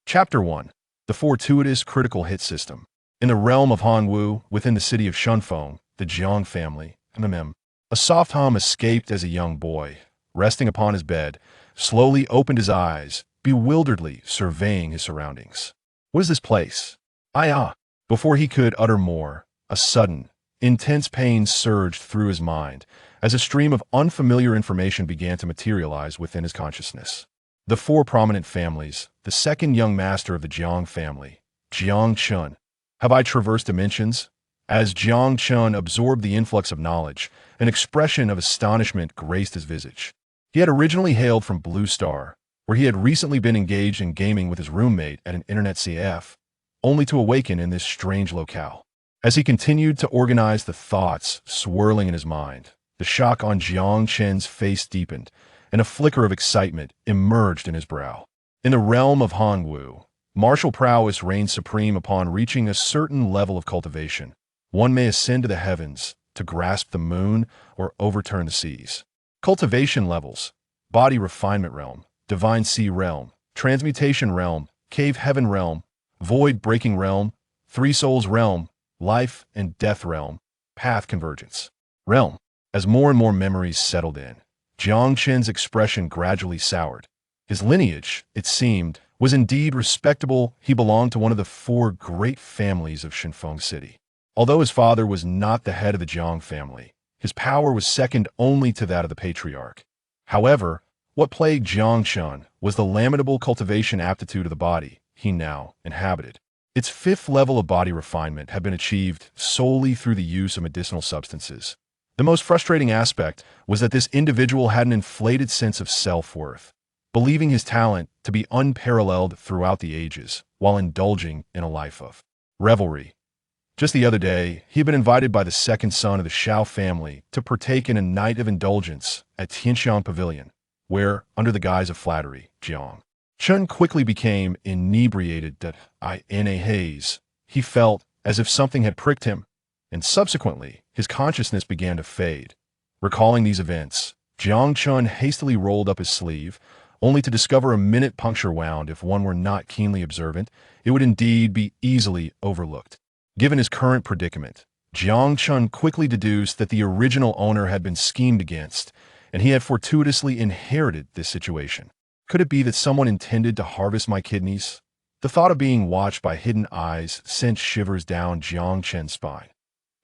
Chapter 1. The Fortuitous Critical Hit System. In the realm of Hongwu, within the city of Shunfeng, the Jiang family, a soft hum escaped as a young boy, resting upon his bed, slowly opened his eyes, bewilderedly surveying his surroundings. What is this place? Before he could utter more, a sudden, intense pain surged through his mind as a stream of unfamiliar information began to materialize within his consciousness. The four prominent families, the second young master of the Jiang family, Jiang Chen. Have I traversed dimensions? As Jiang Chen absorbed the influx of knowledge, an expression of astonishment graced his visage. He had originally hailed from Blue Star, where he had recently been engaged in gaming with his roommate at an internet CF, only to awaken in this strange locale. As he continued to organize the thoughts swirling in his mind, the shock on Jiang Chen's face deepened, and a flicker of excitement emerged in his brow. In the realm of Hongwu, martial prowess reigned supreme. Upon reaching a certain level of cultivation, one may ascend to the heavens to grasp the moon or overturn the seas. Cultivation levels: body refinement realm, divine sea realm, transmutation realm, cave heaven realm, void breaking realm, three souls realm, life and death realm, path convergence realm. As more and more memories settled in, Jiang Chen's expression gradually soured. His lineage, it seemed, was indeed respectable. He belonged to one of the four great families of Shunfeng City. Although his father was not the head of the Jiang family, his power was second only to that of the patriarch. However, what plagued Jiang Chen was the lamentable cultivation aptitude of the body he now inhabited. Its fifth level of body refinement had been achieved solely through the use of medicinal substances. The most frustrating aspect was that this individual had an inflated sense of self-worth, believing his talent to be unparalleled throughout the ages, while indulging in a life of revelry. Just the other day, he had been invited by the second son of the Shao family to partake in a night of indulgence at Tianxiang Pavilion, where, under the guise of flattery, Jiang Chen quickly became inebriated. In a haze, he felt as if something had pricked him, and subsequently, his consciousness began to fade. Recalling these events, Jiang Chen hastily rolled up his sleeve, only to discover a minute puncture wound. If one were not keenly observant, it would indeed be easily overlooked. Given his current predicament, Jiang Chen quickly deduced that the original owner had been schemed against, and he had fortuitously inherited this situation. Could it be that someone intended to harvest my kidneys? The thought of being watched by hidden eyes sent shivers down Jiang Chen's spine.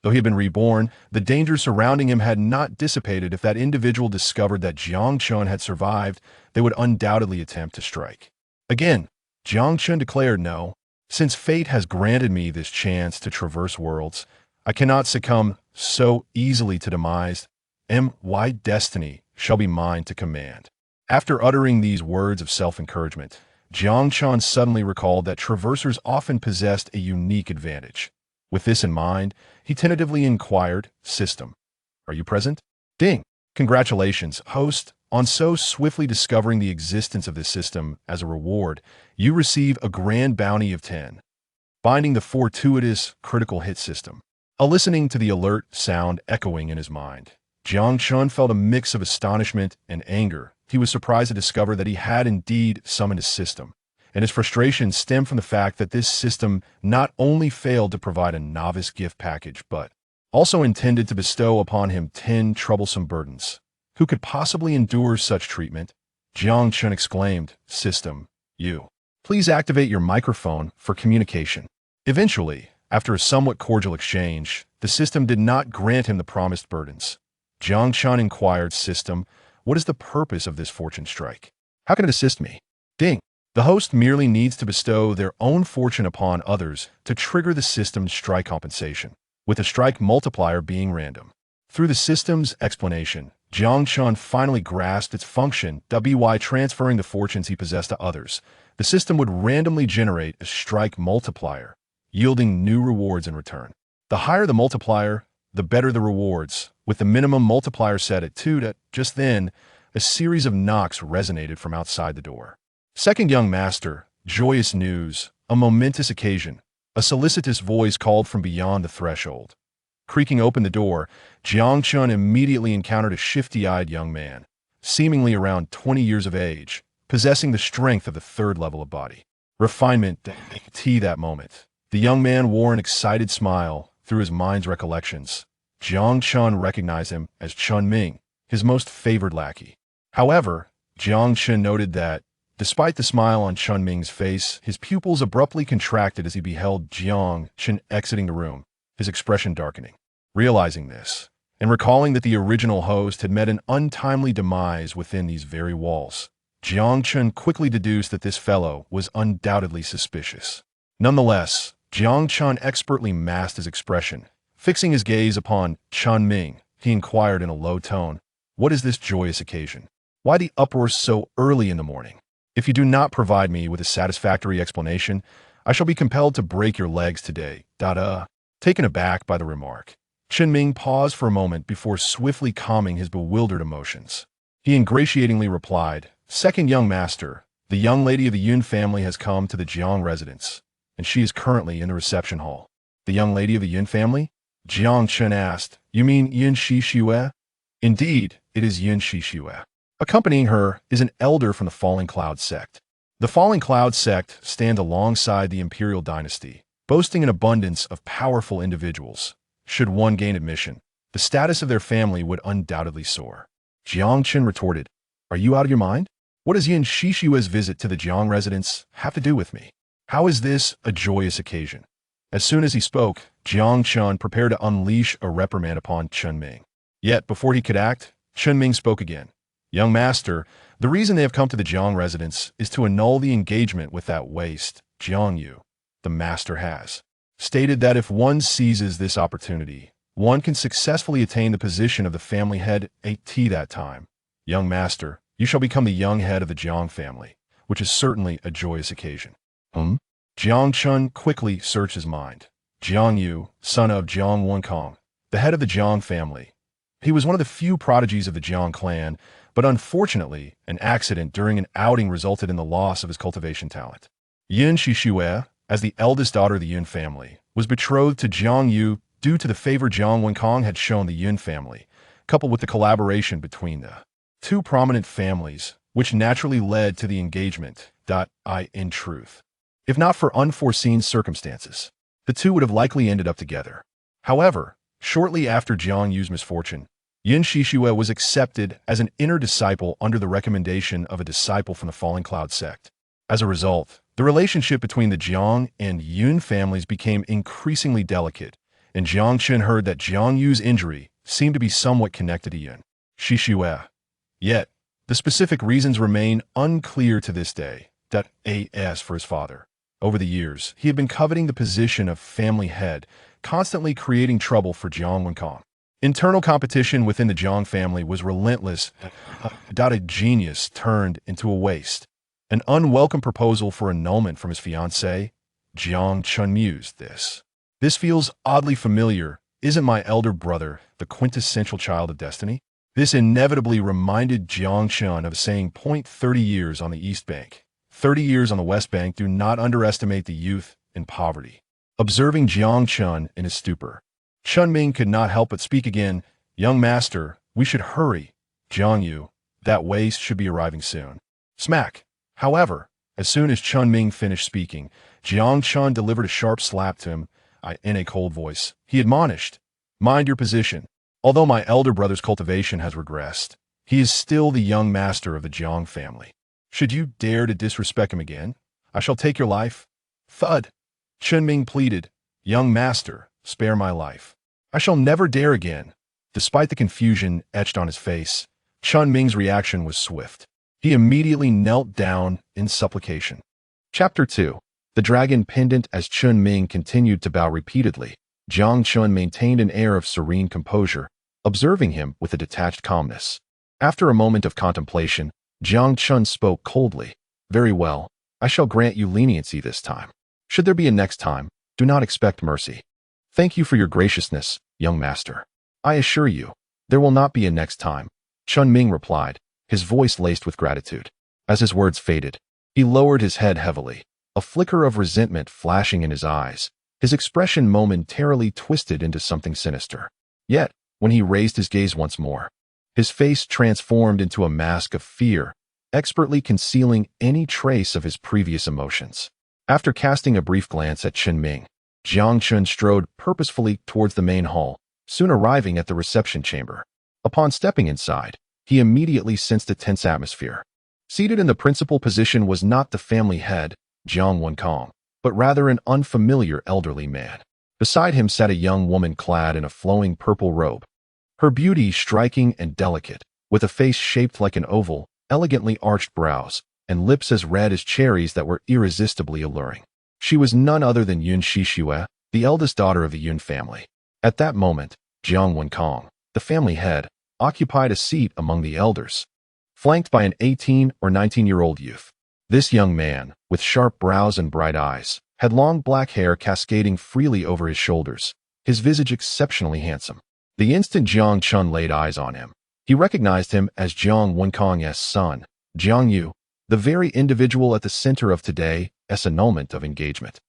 Though he had been reborn, the danger surrounding him had not dissipated. If that individual discovered that Jiang Chen had survived, they would undoubtedly attempt to strike. Again, Jiang Chen declared, "No. Since fate has granted me this chance to traverse worlds, I cannot succumb so easily to demise. My destiny shall be mine to command." After uttering these words of self-encouragement, Jiang Chen suddenly recalled that traversers often possessed a unique advantage. With this in mind, he tentatively inquired, "System, are you present?" Ding! Congratulations, host. On so swiftly discovering the existence of this system, as a reward, you receive a grand bounty of 10. Finding the Fortuitous Critical Hit System. Listening to the alert sound echoing in his mind, Jiang Chen felt a mix of astonishment and anger. He was surprised to discover that he had indeed summoned a system, and his frustration stemmed from the fact that this system not only failed to provide a novice gift package, but also intended to bestow upon him 10 troublesome burdens. Who could possibly endure such treatment? Jiang Chen exclaimed, "System, you. Please activate your microphone for communication." Eventually, after a somewhat cordial exchange, the system did not grant him the promised burdens. Jiang Chen inquired, "System, what is the purpose of this fortune strike? How can it assist me?" Ding! The host merely needs to bestow their own fortune upon others to trigger the system's strike compensation, with the strike multiplier being random. Through the system's explanation, Jiang Chen finally grasped its function. By transferring the fortunes he possessed to others, the system would randomly generate a strike multiplier, yielding new rewards in return. The higher the multiplier, the better the rewards, with the minimum multiplier set at 2. Just then, a series of knocks resonated from outside the door. Second young master, joyous news, a momentous occasion. A solicitous voice called from beyond the threshold. Creaking open the door, Jiang Chen immediately encountered a shifty-eyed young man, seemingly around 20 years of age, possessing the strength of the third level of body refinement, tea that moment. The young man wore an excited smile through his mind's recollections. Jiang Chen recognized him as Chun Ming, his most favored lackey. However, Jiang Chen noted that, despite the smile on Chun Ming's face, his pupils abruptly contracted as he beheld Jiang Chen exiting the room, his expression darkening. Realizing this, and recalling that the original host had met an untimely demise within these very walls, Jiang Chen quickly deduced that this fellow was undoubtedly suspicious. Nonetheless, Jiang Chen expertly masked his expression. Fixing his gaze upon Chun Ming, he inquired in a low tone, "What is this joyous occasion? Why the uproar so early in the morning? If you do not provide me with a satisfactory explanation, I shall be compelled to break your legs today." Taken aback by the remark, Chun Ming paused for a moment before swiftly calming his bewildered emotions. He ingratiatingly replied, "Second young master, the young lady of the Yun family has come to the Jiang residence, and she is currently in the reception hall." "The young lady of the Yun family?" Jiang Chen asked. "You mean Yun Shixue?" "Indeed, it is Yun Shixue. Accompanying her is an elder from the Falling Cloud sect." The Falling Cloud sect stands alongside the imperial dynasty, boasting an abundance of powerful individuals. Should one gain admission, the status of their family would undoubtedly soar. Jiang Chen retorted, "Are you out of your mind? What does Yin Shishue's visit to the Jiang residence have to do with me? How is this a joyous occasion?" As soon as he spoke, Jiang Chen prepared to unleash a reprimand upon Chun Ming. Yet, before he could act, Chun Ming spoke again. "Young master, the reason they have come to the Jiang residence is to annul the engagement with that waste, Jiang Yu. The master has stated that if one seizes this opportunity, one can successfully attain the position of the family head at that time. Young master, you shall become the young head of the Jiang family, which is certainly a joyous occasion." Jiang Chen quickly searched his mind. Jiang Yu, son of Jiang Wenkong, the head of the Jiang family. He was one of the few prodigies of the Jiang clan, but unfortunately, an accident during an outing resulted in the loss of his cultivation talent. Yin Shixue, as the eldest daughter of the Yun family, was betrothed to Jiang Yu due to the favor Jiang Wenkong had shown the Yun family, coupled with the collaboration between the two prominent families, which naturally led to the engagement. In truth, if not for unforeseen circumstances, the two would have likely ended up together. However, shortly after Jiang Yu's misfortune, Yin Shixue was accepted as an inner disciple under the recommendation of a disciple from the Falling Cloud sect. As a result, the relationship between the Jiang and Yun families became increasingly delicate, and Jiang Chen heard that Jiang Yu's injury seemed to be somewhat connected to Yin Shixue. Yet, the specific reasons remain unclear to this day. As for his father, over the years, he had been coveting the position of family head, constantly creating trouble for Jiang Wenkong. Internal competition within the Jiang family was relentless. A genius turned into a waste. An unwelcome proposal for annulment from his fiancée, Jiang Chen mused this. "This feels oddly familiar. Isn't my elder brother the quintessential child of destiny?" This inevitably reminded Jiang Chen of a saying, "30 years on the East Bank. 30 years on the West Bank. Do not underestimate the youth in poverty." Observing Jiang Chen in his stupor, Chun Ming could not help but speak again. "Young master, we should hurry. Jiang Yu, that waste should be arriving soon." Smack. However, as soon as Chun Ming finished speaking, Jiang Chen delivered a sharp slap to him. In a cold voice, he admonished, "Mind your position. Although my elder brother's cultivation has regressed, he is still the young master of the Jiang family. Should you dare to disrespect him again, I shall take your life." Thud. Chun Ming pleaded, "Young master, spare my life. I shall never dare again." Despite the confusion etched on his face, Chun Ming's reaction was swift. He immediately knelt down in supplication. Chapter 2. The Dragon Pendant. As Chun Ming continued to bow repeatedly, Jiang Chen maintained an air of serene composure, observing him with a detached calmness. After a moment of contemplation, Jiang Chen spoke coldly. "Very well, I shall grant you leniency this time. Should there be a next time, do not expect mercy." "Thank you for your graciousness, young master. I assure you, there will not be a next time," Chun Ming replied, his voice laced with gratitude. As his words faded, he lowered his head heavily, a flicker of resentment flashing in his eyes. His expression momentarily twisted into something sinister. Yet, when he raised his gaze once more, his face transformed into a mask of fear, expertly concealing any trace of his previous emotions. After casting a brief glance at Chen Ming, Jiang Chen strode purposefully towards the main hall, soon arriving at the reception chamber. Upon stepping inside, he immediately sensed a tense atmosphere. Seated in the principal position was not the family head, Jiang Wenkong, but rather an unfamiliar elderly man. Beside him sat a young woman clad in a flowing purple robe. Her beauty striking and delicate, with a face shaped like an oval, elegantly arched brows, and lips as red as cherries that were irresistibly alluring. She was none other than Yun Shixue, the eldest daughter of the Yun family. At that moment, Jiang Wenkong, the family head, occupied a seat among the elders, flanked by an 18 or 19-year-old youth. This young man, with sharp brows and bright eyes, had long black hair cascading freely over his shoulders, his visage exceptionally handsome. The instant Jiang Chen laid eyes on him, he recognized him as Jiang Wenkong's son, Jiang Yu, the very individual at the center of today's annulment of engagement.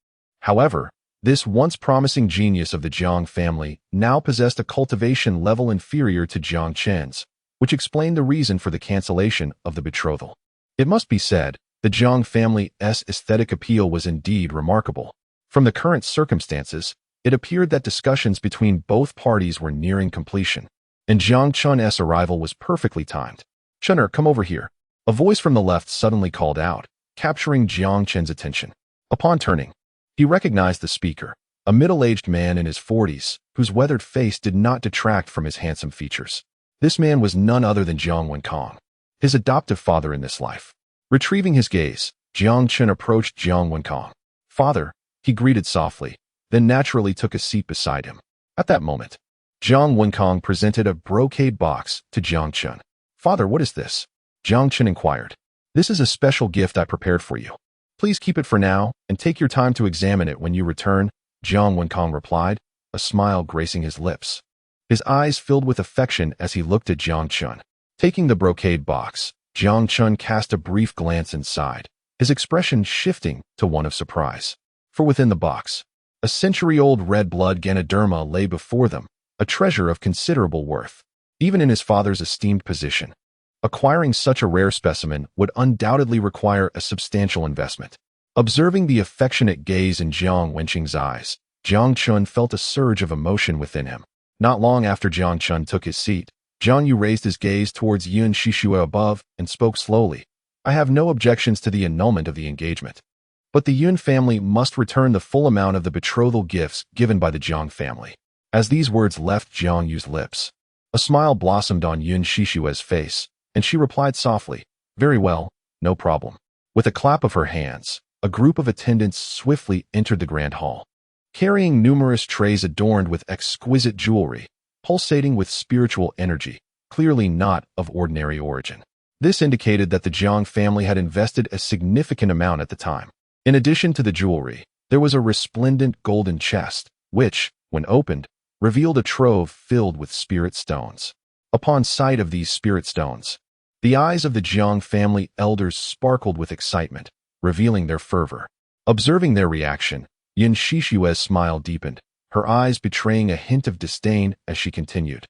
However, this once promising genius of the Jiang family now possessed a cultivation level inferior to Jiang Chen's, which explained the reason for the cancellation of the betrothal. It must be said, the Jiang family's aesthetic appeal was indeed remarkable. From the current circumstances, it appeared that discussions between both parties were nearing completion, and Jiang Chen's arrival was perfectly timed. "Chener, come over here," a voice from the left suddenly called out, capturing Jiang Chen's attention. Upon turning, he recognized the speaker, a middle-aged man in his 40s, whose weathered face did not detract from his handsome features. This man was none other than Jiang Wenkong, his adoptive father in this life. Retrieving his gaze, Jiang Chen approached Jiang Wenkong. "Father," he greeted softly, then naturally took a seat beside him. At that moment, Jiang Wenkong presented a brocade box to Jiang Chen. "Father, what is this?" Jiang Chen inquired. "This is a special gift I prepared for you. Please keep it for now and take your time to examine it when you return," Jiang Wenkong replied, a smile gracing his lips. His eyes filled with affection as he looked at Jiang Chen. Taking the brocade box, Jiang Chen cast a brief glance inside, his expression shifting to one of surprise. For within the box, a century-old red blood Ganoderma lay before them, a treasure of considerable worth. Even in his father's esteemed position, acquiring such a rare specimen would undoubtedly require a substantial investment. Observing the affectionate gaze in Jiang Wenqing's eyes, Jiang Chen felt a surge of emotion within him. Not long after Jiang Chen took his seat, Jiang Yu raised his gaze towards Yun Shixue above and spoke slowly. "I have no objections to the annulment of the engagement, but the Yun family must return the full amount of the betrothal gifts given by the Jiang family." As these words left Jiang Yu's lips, a smile blossomed on Yun Shixue's face, and she replied softly, "Very well, no problem." With a clap of her hands, a group of attendants swiftly entered the grand hall, carrying numerous trays adorned with exquisite jewelry, pulsating with spiritual energy, clearly not of ordinary origin. This indicated that the Jiang family had invested a significant amount at the time. In addition to the jewelry, there was a resplendent golden chest, which, when opened, revealed a trove filled with spirit stones. Upon sight of these spirit stones, the eyes of the Jiang family elders sparkled with excitement, revealing their fervor. Observing their reaction, Yun Shixue's smile deepened, her eyes betraying a hint of disdain as she continued.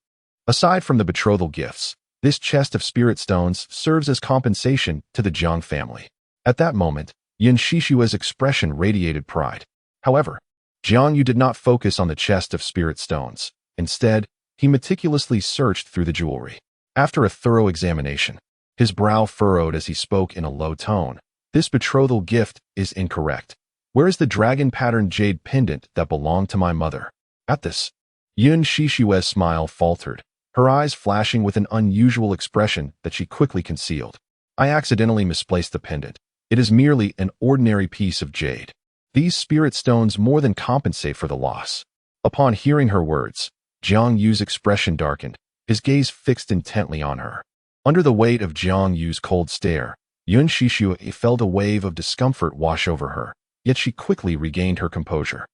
"Aside from the betrothal gifts, this chest of spirit stones serves as compensation to the Jiang family." At that moment, Yun Shixue's expression radiated pride. However, Jiang Yu did not focus on the chest of spirit stones. Instead, he meticulously searched through the jewelry. After a thorough examination, his brow furrowed as he spoke in a low tone. "This betrothal gift is incorrect. Where is the dragon-patterned jade pendant that belonged to my mother?" At this, Yun Shixue's smile faltered, her eyes flashing with an unusual expression that she quickly concealed. "I accidentally misplaced the pendant. It is merely an ordinary piece of jade. These spirit stones more than compensate for the loss." Upon hearing her words, Jiang Yu's expression darkened, his gaze fixed intently on her. Under the weight of Jiang Yu's cold stare, Yun Shixue felt a wave of discomfort wash over her, yet she quickly regained her composure,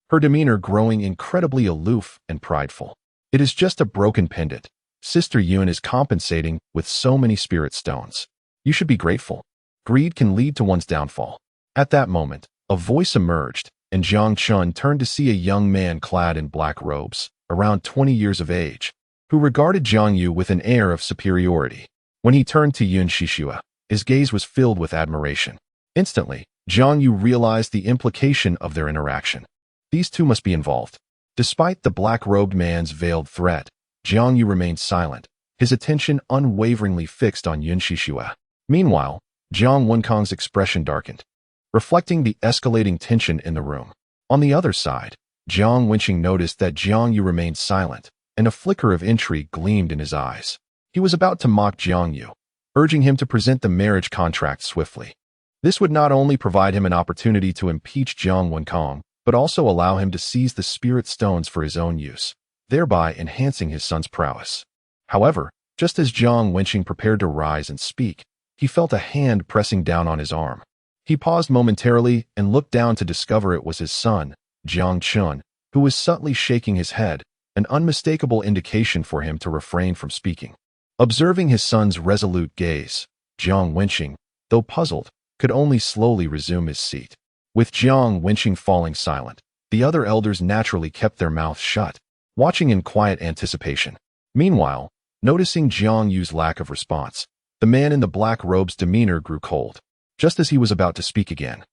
her demeanor growing incredibly aloof and prideful. "It is just a broken pendant. Sister Yun is compensating with so many spirit stones. You should be grateful. Greed can lead to one's downfall." At that moment, a voice emerged, and Jiang Chen turned to see a young man clad in black robes, around 20 years of age, who regarded Jiang Yu with an air of superiority. When he turned to Yun Shixue, his gaze was filled with admiration. Instantly, Jiang Yu realized the implication of their interaction. These two must be involved. Despite the black-robed man's veiled threat, Jiang Yu remained silent, his attention unwaveringly fixed on Yun Shishue. Meanwhile, Jiang Wenkang's expression darkened, reflecting the escalating tension in the room. On the other side, Jiang Wenqing noticed that Jiang Yu remained silent, and a flicker of intrigue gleamed in his eyes. He was about to mock Jiang Yu, urging him to present the marriage contract swiftly. This would not only provide him an opportunity to impeach Jiang Wenkang, but also allow him to seize the spirit stones for his own use, thereby enhancing his son's prowess. However, just as Jiang Wenqing prepared to rise and speak, he felt a hand pressing down on his arm. He paused momentarily and looked down to discover it was his son, Jiang Chen, who was subtly shaking his head, an unmistakable indication for him to refrain from speaking. Observing his son's resolute gaze, Jiang Wenqing, though puzzled, could only slowly resume his seat. With Jiang Wenqing falling silent, the other elders naturally kept their mouths shut, watching in quiet anticipation. Meanwhile, noticing Jiang Yu's lack of response, the man in the black robe's demeanor grew cold. Just as he was about to speak again,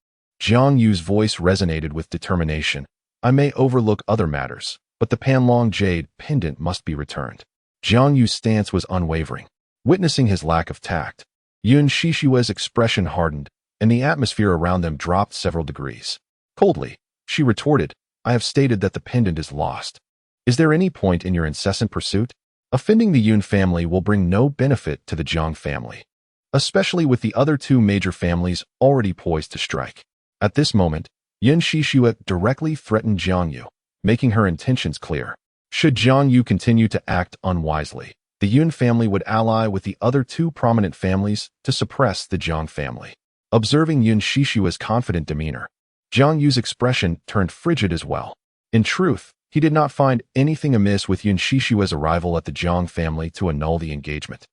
Jiang Yu's voice resonated with determination. I may overlook other matters, but the Panlong jade pendant must be returned. Jiang Yu's stance was unwavering. Witnessing his lack of tact, Yun Shishue's expression hardened, and the atmosphere around them dropped several degrees. Coldly, she retorted, I have stated that the pendant is lost. Is there any point in your incessant pursuit? Offending the Yun family will bring no benefit to the Jiang family, especially with the other two major families already poised to strike. At this moment, Yun Shishue directly threatened Jiang Yu, making her intentions clear. Should Jiang Yu continue to act unwisely, the Yun family would ally with the other two prominent families to suppress the Jiang family. Observing Yun Shishue's confident demeanor, Jiang Yu's expression turned frigid as well. In truth, he did not find anything amiss with Yun Shishue's arrival at the Jiang family to annul the engagement.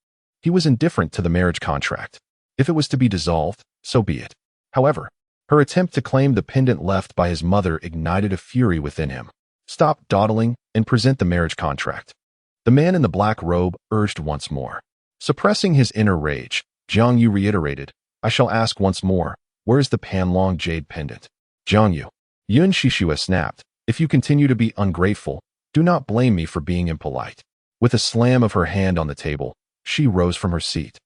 He was indifferent to the marriage contract. If it was to be dissolved, so be it. However, her attempt to claim the pendant left by his mother ignited a fury within him. Stop dawdling and present the marriage contract. The man in the black robe urged once more. Suppressing his inner rage, Jiang Yu reiterated, I shall ask once more, where is the Panlong jade pendant? Jiang Yu. Yun Shishue snapped, if you continue to be ungrateful, do not blame me for being impolite. With a slam of her hand on the table, she rose from her seat,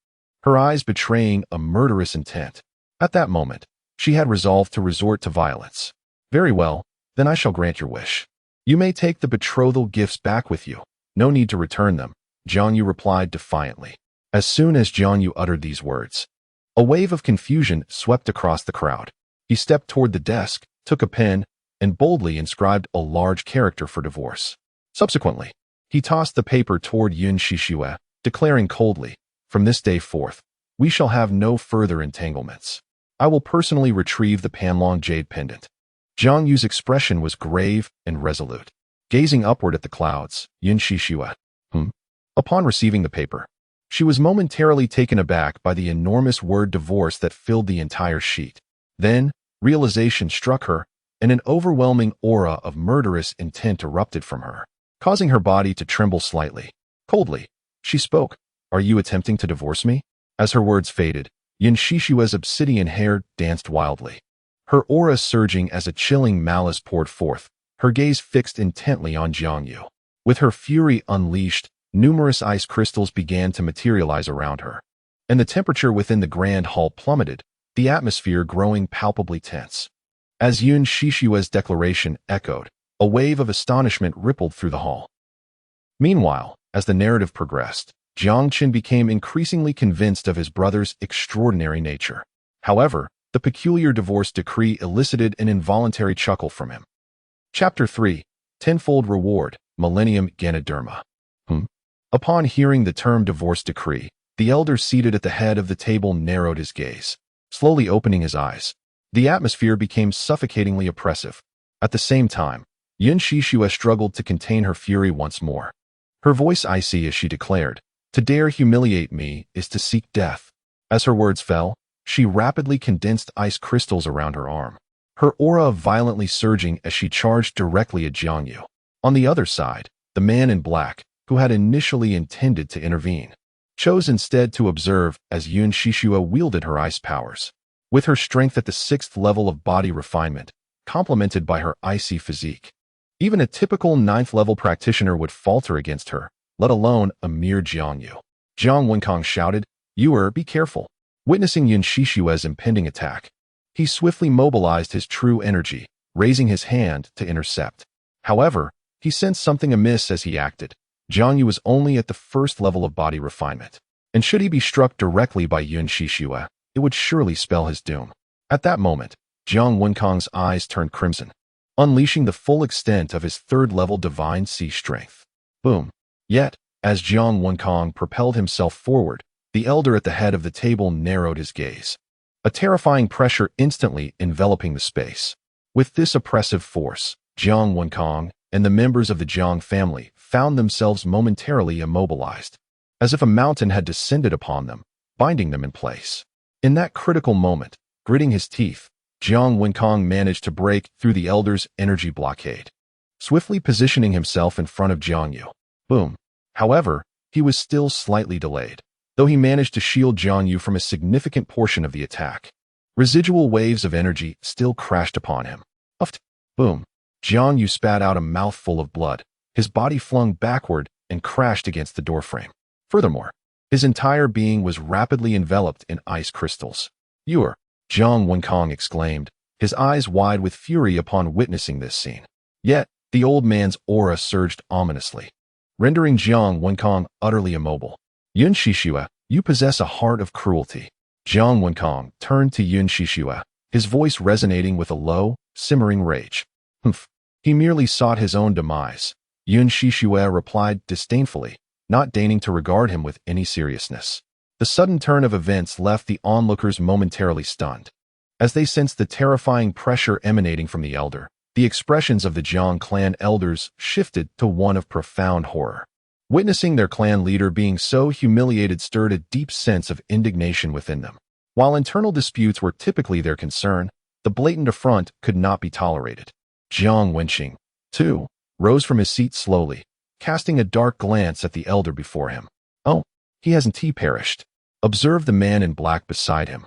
her eyes betraying a murderous intent. At that moment, she had resolved to resort to violence. Very well, then I shall grant your wish. You may take the betrothal gifts back with you. No need to return them, Jiang Yu replied defiantly. As soon as Jiang Yu uttered these words, a wave of confusion swept across the crowd. He stepped toward the desk, took a pen, and boldly inscribed a large character for divorce. Subsequently, he tossed the paper toward Yun Shishue, declaring coldly, from this day forth, we shall have no further entanglements. I will personally retrieve the Panlong jade pendant. Jiang Yu's expression was grave and resolute. Gazing upward at the clouds, Yun Shishue. Upon receiving the paper, she was momentarily taken aback by the enormous word divorce that filled the entire sheet. Then, realization struck her, and an overwhelming aura of murderous intent erupted from her, causing her body to tremble slightly. Coldly, she spoke, Are you attempting to divorce me? As her words faded, Yun Shishue's obsidian hair danced wildly, her aura surging as a chilling malice poured forth, her gaze fixed intently on Jiang Yu. With her fury unleashed, numerous ice crystals began to materialize around her, and the temperature within the grand hall plummeted, the atmosphere growing palpably tense. As Yun Shishue's declaration echoed, a wave of astonishment rippled through the hall. Meanwhile, as the narrative progressed, Jiang Chen became increasingly convinced of his brother's extraordinary nature. However, the peculiar divorce decree elicited an involuntary chuckle from him. Chapter 3, Tenfold Reward, Millennium Ganoderma. Upon hearing the term divorce decree, the elder seated at the head of the table narrowed his gaze, slowly opening his eyes. The atmosphere became suffocatingly oppressive. At the same time, Yun Shishue struggled to contain her fury once more. Her voice icy as she declared, To dare humiliate me is to seek death. As her words fell, she rapidly condensed ice crystals around her arm, her aura violently surging as she charged directly at Jiang Yu. On the other side, the man in black, who had initially intended to intervene, chose instead to observe as Yun Shishue wielded her ice powers. with her strength at the 6th level of body refinement, complemented by her icy physique. Even a typical 9th level practitioner would falter against her, let alone a mere Jiang Yu. Jiang Wenkang shouted, "Yuer, be careful." Witnessing Yun Shishue's impending attack, he swiftly mobilized his true energy, raising his hand to intercept. However, he sensed something amiss as he acted. Jiang Yu was only at the 1st level of body refinement, and should he be struck directly by Yun Shishue, it would surely spell his doom. At that moment, Jiang Wenkang's eyes turned crimson, unleashing the full extent of his 3rd level divine sea strength. Boom. Yet, as Jiang Wenkang propelled himself forward, the elder at the head of the table narrowed his gaze, a terrifying pressure instantly enveloping the space. With this oppressive force, Jiang Wenkang and the members of the Jiang family found themselves momentarily immobilized, as if a mountain had descended upon them, binding them in place. In that critical moment, gritting his teeth, Jiang Wenkang managed to break through the elder's energy blockade, swiftly positioning himself in front of Jiang Yu. Boom. However, he was still slightly delayed, though he managed to shield Jiang Yu from a significant portion of the attack. Residual waves of energy still crashed upon him. Uft. Boom. Jiang Yu spat out a mouthful of blood, his body flung backward and crashed against the doorframe. Furthermore, his entire being was rapidly enveloped in ice crystals. "Yuer," Jiang Wenkang exclaimed, his eyes wide with fury upon witnessing this scene. Yet, the old man's aura surged ominously, rendering Jiang Wenkang utterly immobile. "Yun Shishue, you possess a heart of cruelty." Jiang Wenkang turned to Yun Shishue, his voice resonating with a low, simmering rage. "Humph." He merely sought his own demise. Yun Shishue replied disdainfully, not deigning to regard him with any seriousness. The sudden turn of events left the onlookers momentarily stunned. As they sensed the terrifying pressure emanating from the elder, the expressions of the Jiang clan elders shifted to one of profound horror. Witnessing their clan leader being so humiliated stirred a deep sense of indignation within them. While internal disputes were typically their concern, the blatant affront could not be tolerated. Jiang Wenqing, too, rose from his seat slowly, casting a dark glance at the elder before him. "Oh, he hasn't perished," observed the man in black beside him.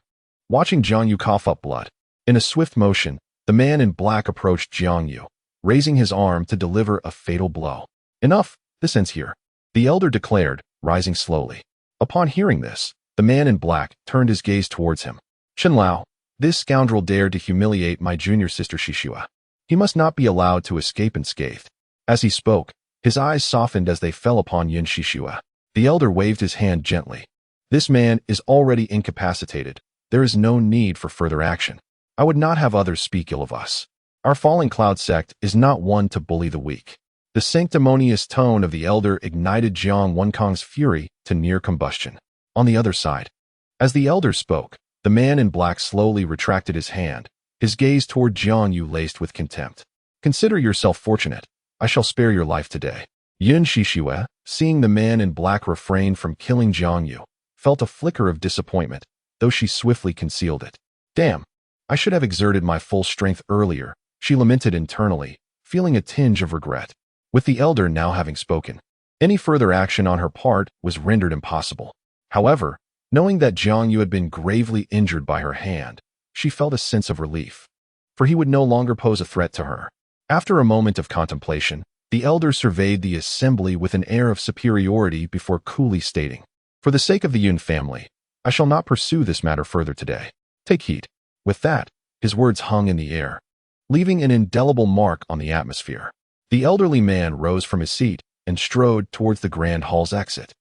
Watching Jiang Yu cough up blood, in a swift motion, the man in black approached Jiang Yu, raising his arm to deliver a fatal blow. "Enough, this ends here," the elder declared, rising slowly. Upon hearing this, the man in black turned his gaze towards him. "Chen Lao, this scoundrel dared to humiliate my junior sister Shishue. He must not be allowed to escape unscathed." As he spoke, his eyes softened as they fell upon Yun Shishue. The elder waved his hand gently. "This man is already incapacitated. There is no need for further action. I would not have others speak ill of us. Our falling cloud sect is not one to bully the weak." The sanctimonious tone of the elder ignited Jiang Wenkang's fury to near combustion. On the other side, as the elder spoke, the man in black slowly retracted his hand, his gaze toward Jiang Yu laced with contempt. "Consider yourself fortunate. I shall spare your life today." Yun Shishue, seeing the man in black refrain from killing Jiang Yu, felt a flicker of disappointment, though she swiftly concealed it. "Damn, I should have exerted my full strength earlier," she lamented internally, feeling a tinge of regret. With the elder now having spoken, any further action on her part was rendered impossible. However, knowing that Jiang Yu had been gravely injured by her hand, she felt a sense of relief, for he would no longer pose a threat to her. After a moment of contemplation, the elder surveyed the assembly with an air of superiority before coolly stating, "For the sake of the Yun family, I shall not pursue this matter further today. Take heed." With that, his words hung in the air, leaving an indelible mark on the atmosphere. The elderly man rose from his seat and strode towards the grand hall's exit.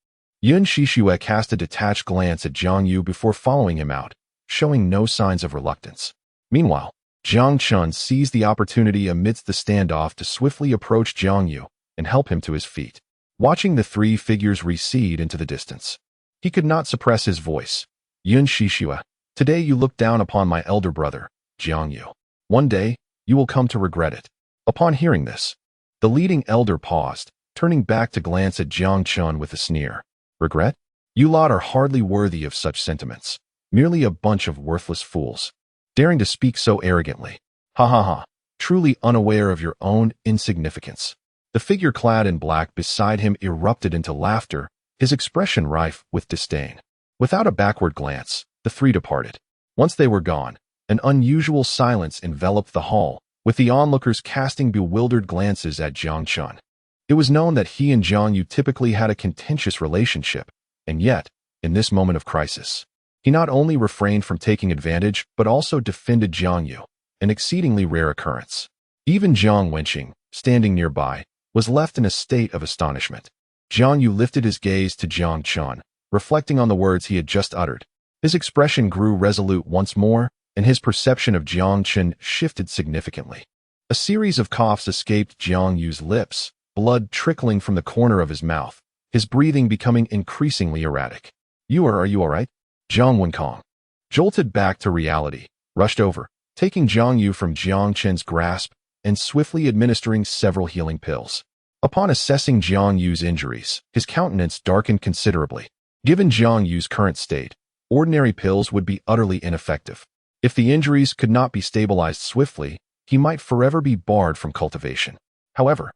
Yun Shishue cast a detached glance at Jiang Yu before following him out, showing no signs of reluctance. Meanwhile, Jiang Chen seized the opportunity amidst the standoff to swiftly approach Jiang Yu and help him to his feet. Watching the three figures recede into the distance, he could not suppress his voice. "Yun Shishue, today you look down upon my elder brother, Jiang Yu. One day, you will come to regret it." Upon hearing this, the leading elder paused, turning back to glance at Jiang Chen with a sneer. "Regret? You lot are hardly worthy of such sentiments. Merely a bunch of worthless fools, daring to speak so arrogantly. Ha ha ha, truly unaware of your own insignificance." The figure clad in black beside him erupted into laughter, his expression rife with disdain. Without a backward glance, the three departed. Once they were gone, an unusual silence enveloped the hall, with the onlookers casting bewildered glances at Jiang Chen. It was known that he and Jiang Yu typically had a contentious relationship, and yet, in this moment of crisis, he not only refrained from taking advantage but also defended Jiang Yu, an exceedingly rare occurrence. Even Jiang Wenqing, standing nearby, was left in a state of astonishment. Jiang Yu lifted his gaze to Jiang Chen, reflecting on the words he had just uttered. His expression grew resolute once more, and his perception of Jiang Chen shifted significantly. A series of coughs escaped Jiang Yu's lips, blood trickling from the corner of his mouth, his breathing becoming increasingly erratic. Are you all right? Jiang Wenkong, jolted back to reality, rushed over, taking Jiang Yu from Jiang Chen's grasp and swiftly administering several healing pills. Upon assessing Jiang Yu's injuries, his countenance darkened considerably. Given Jiang Yu's current state, ordinary pills would be utterly ineffective. If the injuries could not be stabilized swiftly, he might forever be barred from cultivation. However,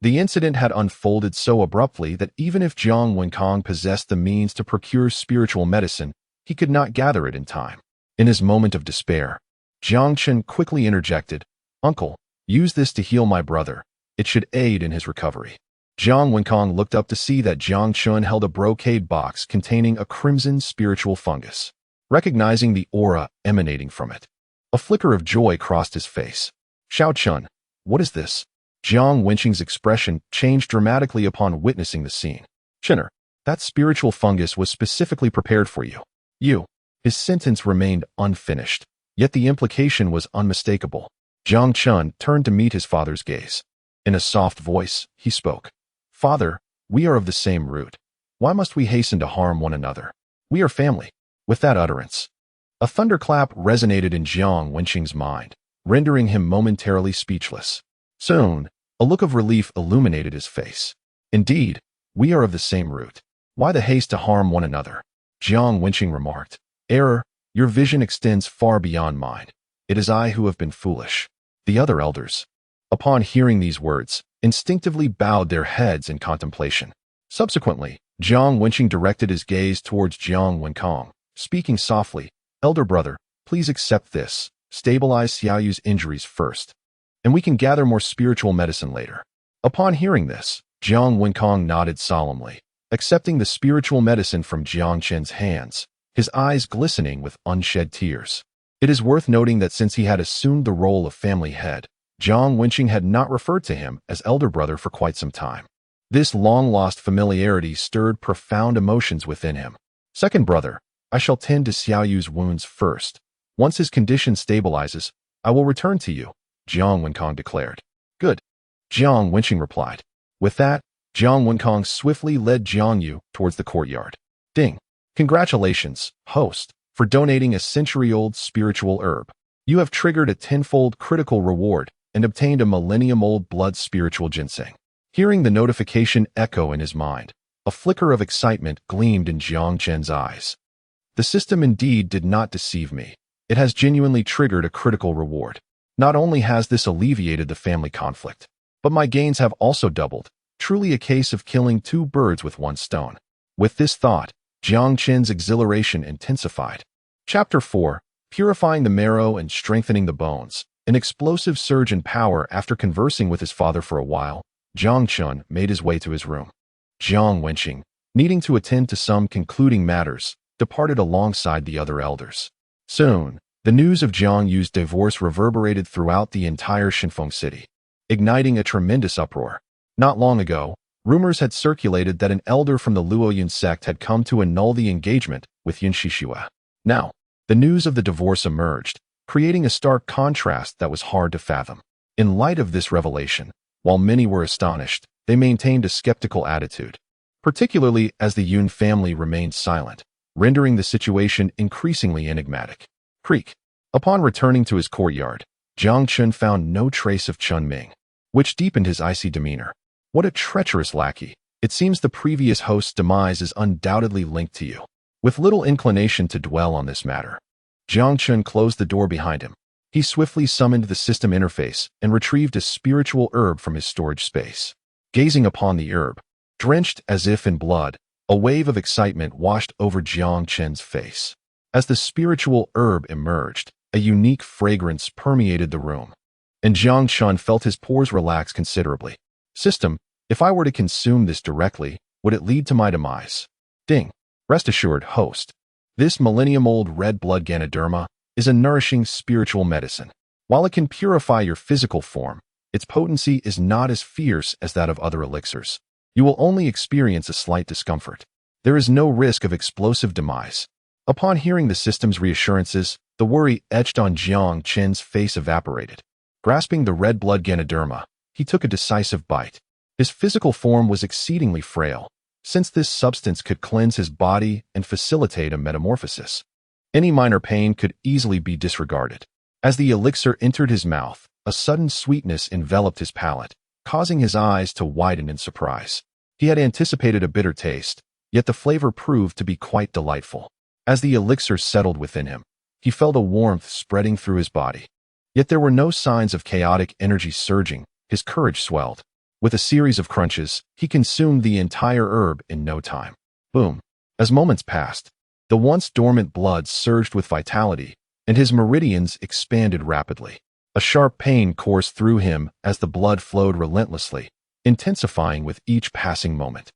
the incident had unfolded so abruptly that even if Jiang Wenkong possessed the means to procure spiritual medicine, he could not gather it in time. In his moment of despair, Jiang Chen quickly interjected, "Uncle, use this to heal my brother. It should aid in his recovery." Jiang Wenkong looked up to see that Jiang Chen held a brocade box containing a crimson spiritual fungus. Recognizing the aura emanating from it, a flicker of joy crossed his face. "Xiao Chun, what is this?" Jiang Wenqing's expression changed dramatically upon witnessing the scene. "Chinner, that spiritual fungus was specifically prepared for you." His sentence remained unfinished, yet the implication was unmistakable. Jiang Chen turned to meet his father's gaze. In a soft voice, he spoke. "Father, we are of the same root. Why must we hasten to harm one another? We are family." With that utterance, a thunderclap resonated in Jiang Wenqing's mind, rendering him momentarily speechless. Soon, a look of relief illuminated his face. "Indeed, we are of the same root. Why the haste to harm one another?" Jiang Wenqing remarked. "Error, your vision extends far beyond mine. It is I who have been foolish." The other elders, upon hearing these words, instinctively bowed their heads in contemplation. Subsequently, Jiang Wenqing directed his gaze towards Jiang Wenkong, speaking softly, "Elder brother, please accept this. Stabilize Xiao Yu's injuries first, and we can gather more spiritual medicine later." Upon hearing this, Jiang Wenkong nodded solemnly, accepting the spiritual medicine from Jiang Chen's hands, his eyes glistening with unshed tears. It is worth noting that since he had assumed the role of family head, Jiang Wenqing had not referred to him as elder brother for quite some time. This long-lost familiarity stirred profound emotions within him. "Second brother, I shall tend to Xiao Yu's wounds first. Once his condition stabilizes, I will return to you," Jiang Wenkong declared. "Good," Jiang Wenqing replied. With that, Jiang Wenkong swiftly led Jiang Yu towards the courtyard. "Ding! Congratulations, host, for donating a century-old spiritual herb. You have triggered a tenfold critical reward and obtained a millennium-old blood spiritual ginseng." Hearing the notification echo in his mind, a flicker of excitement gleamed in Jiang Chen's eyes. The system indeed did not deceive me. It has genuinely triggered a critical reward. Not only has this alleviated the family conflict, but my gains have also doubled. Truly a case of killing two birds with one stone. With this thought, Jiang Chen's exhilaration intensified. Chapter 4, Purifying the Marrow and Strengthening the Bones. An explosive surge in power after conversing with his father for a while, Jiang Chen made his way to his room. Jiang Wenqing, needing to attend to some concluding matters, departed alongside the other elders. Soon, the news of Jiang Yu's divorce reverberated throughout the entire Shinfeng city, igniting a tremendous uproar. Not long ago, rumors had circulated that an elder from the Luoyun sect had come to annul the engagement with Yin Shishua. Now, the news of the divorce emerged, creating a stark contrast that was hard to fathom. In light of this revelation, while many were astonished, they maintained a skeptical attitude, particularly as the Yun family remained silent, rendering the situation increasingly enigmatic. Upon returning to his courtyard, Jiang Chen found no trace of Chun Ming, which deepened his icy demeanor. What a treacherous lackey. It seems the previous host's demise is undoubtedly linked to you. With little inclination to dwell on this matter, Jiang Chen closed the door behind him. He swiftly summoned the system interface and retrieved a spiritual herb from his storage space. Gazing upon the herb, drenched as if in blood, a wave of excitement washed over Jiang Chen's face. As the spiritual herb emerged, a unique fragrance permeated the room, and Jiang Chen felt his pores relax considerably. System, if I were to consume this directly, would it lead to my demise? Ding. Rest assured, host. This millennium-old red blood Ganoderma is a nourishing spiritual medicine. While it can purify your physical form, its potency is not as fierce as that of other elixirs. You will only experience a slight discomfort. There is no risk of explosive demise. Upon hearing the system's reassurances, the worry etched on Jiang Chen's face evaporated. Grasping the red blood Ganoderma, he took a decisive bite. His physical form was exceedingly frail, since this substance could cleanse his body and facilitate a metamorphosis. Any minor pain could easily be disregarded. As the elixir entered his mouth, a sudden sweetness enveloped his palate, causing his eyes to widen in surprise. He had anticipated a bitter taste, yet the flavor proved to be quite delightful. As the elixir settled within him, he felt a warmth spreading through his body. Yet there were no signs of chaotic energy surging. His courage swelled. With a series of crunches, he consumed the entire herb in no time. Boom. As moments passed, the once dormant blood surged with vitality, and his meridians expanded rapidly. A sharp pain coursed through him as the blood flowed relentlessly, intensifying with each passing moment.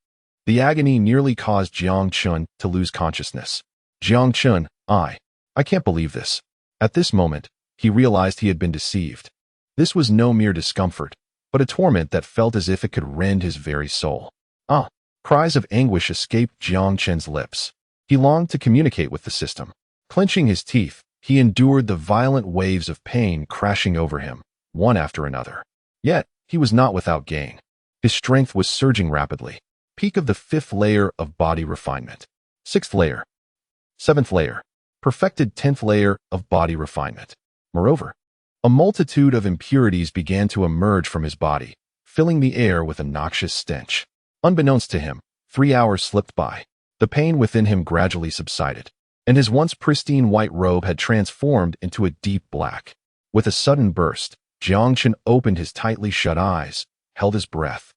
The agony nearly caused Jiang Chen to lose consciousness. Jiang Chen, I can't believe this. At this moment, he realized he had been deceived. This was no mere discomfort, but a torment that felt as if it could rend his very soul. Cries of anguish escaped Jiang Chen's lips. He longed to communicate with the system. Clenching his teeth, he endured the violent waves of pain crashing over him, one after another. Yet, he was not without gain. His strength was surging rapidly. Peak of the 5th layer of body refinement. 6th layer. 7th layer. Perfected 10th layer of body refinement. Moreover, a multitude of impurities began to emerge from his body, filling the air with a noxious stench. Unbeknownst to him, 3 hours slipped by. The pain within him gradually subsided, and his once pristine white robe had transformed into a deep black. With a sudden burst, Jiang Chen opened his tightly shut eyes, held his breath,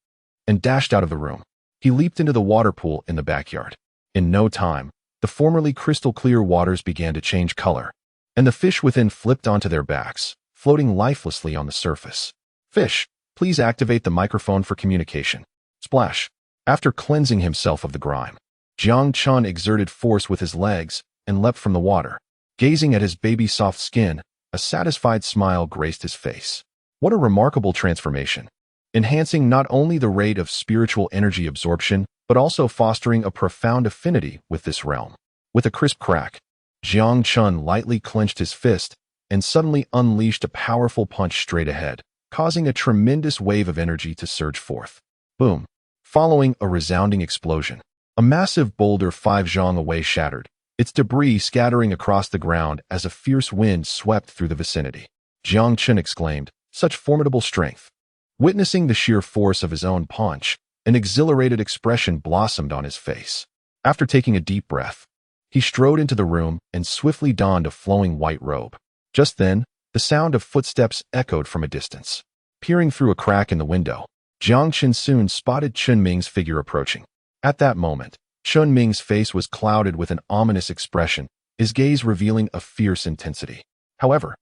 and dashed out of the room. He leaped into the water pool in the backyard. In no time, the formerly crystal-clear waters began to change color, and the fish within flipped onto their backs, floating lifelessly on the surface. Fish, please activate the microphone for communication. Splash. After cleansing himself of the grime, Jiang Chen exerted force with his legs and leapt from the water. Gazing at his baby-soft skin, a satisfied smile graced his face. What a remarkable transformation, enhancing not only the rate of spiritual energy absorption, but also fostering a profound affinity with this realm. With a crisp crack, Jiang Chen lightly clenched his fist and suddenly unleashed a powerful punch straight ahead, causing a tremendous wave of energy to surge forth. Boom. Following a resounding explosion, a massive boulder 5 zhang away shattered, its debris scattering across the ground as a fierce wind swept through the vicinity. Jiang Chen exclaimed, "Such formidable strength." Witnessing the sheer force of his own punch, an exhilarated expression blossomed on his face. After taking a deep breath, he strode into the room and swiftly donned a flowing white robe. Just then, the sound of footsteps echoed from a distance. Peering through a crack in the window, Jiang Chen soon spotted Chun Ming's figure approaching. At that moment, Chun Ming's face was clouded with an ominous expression, his gaze revealing a fierce intensity. However,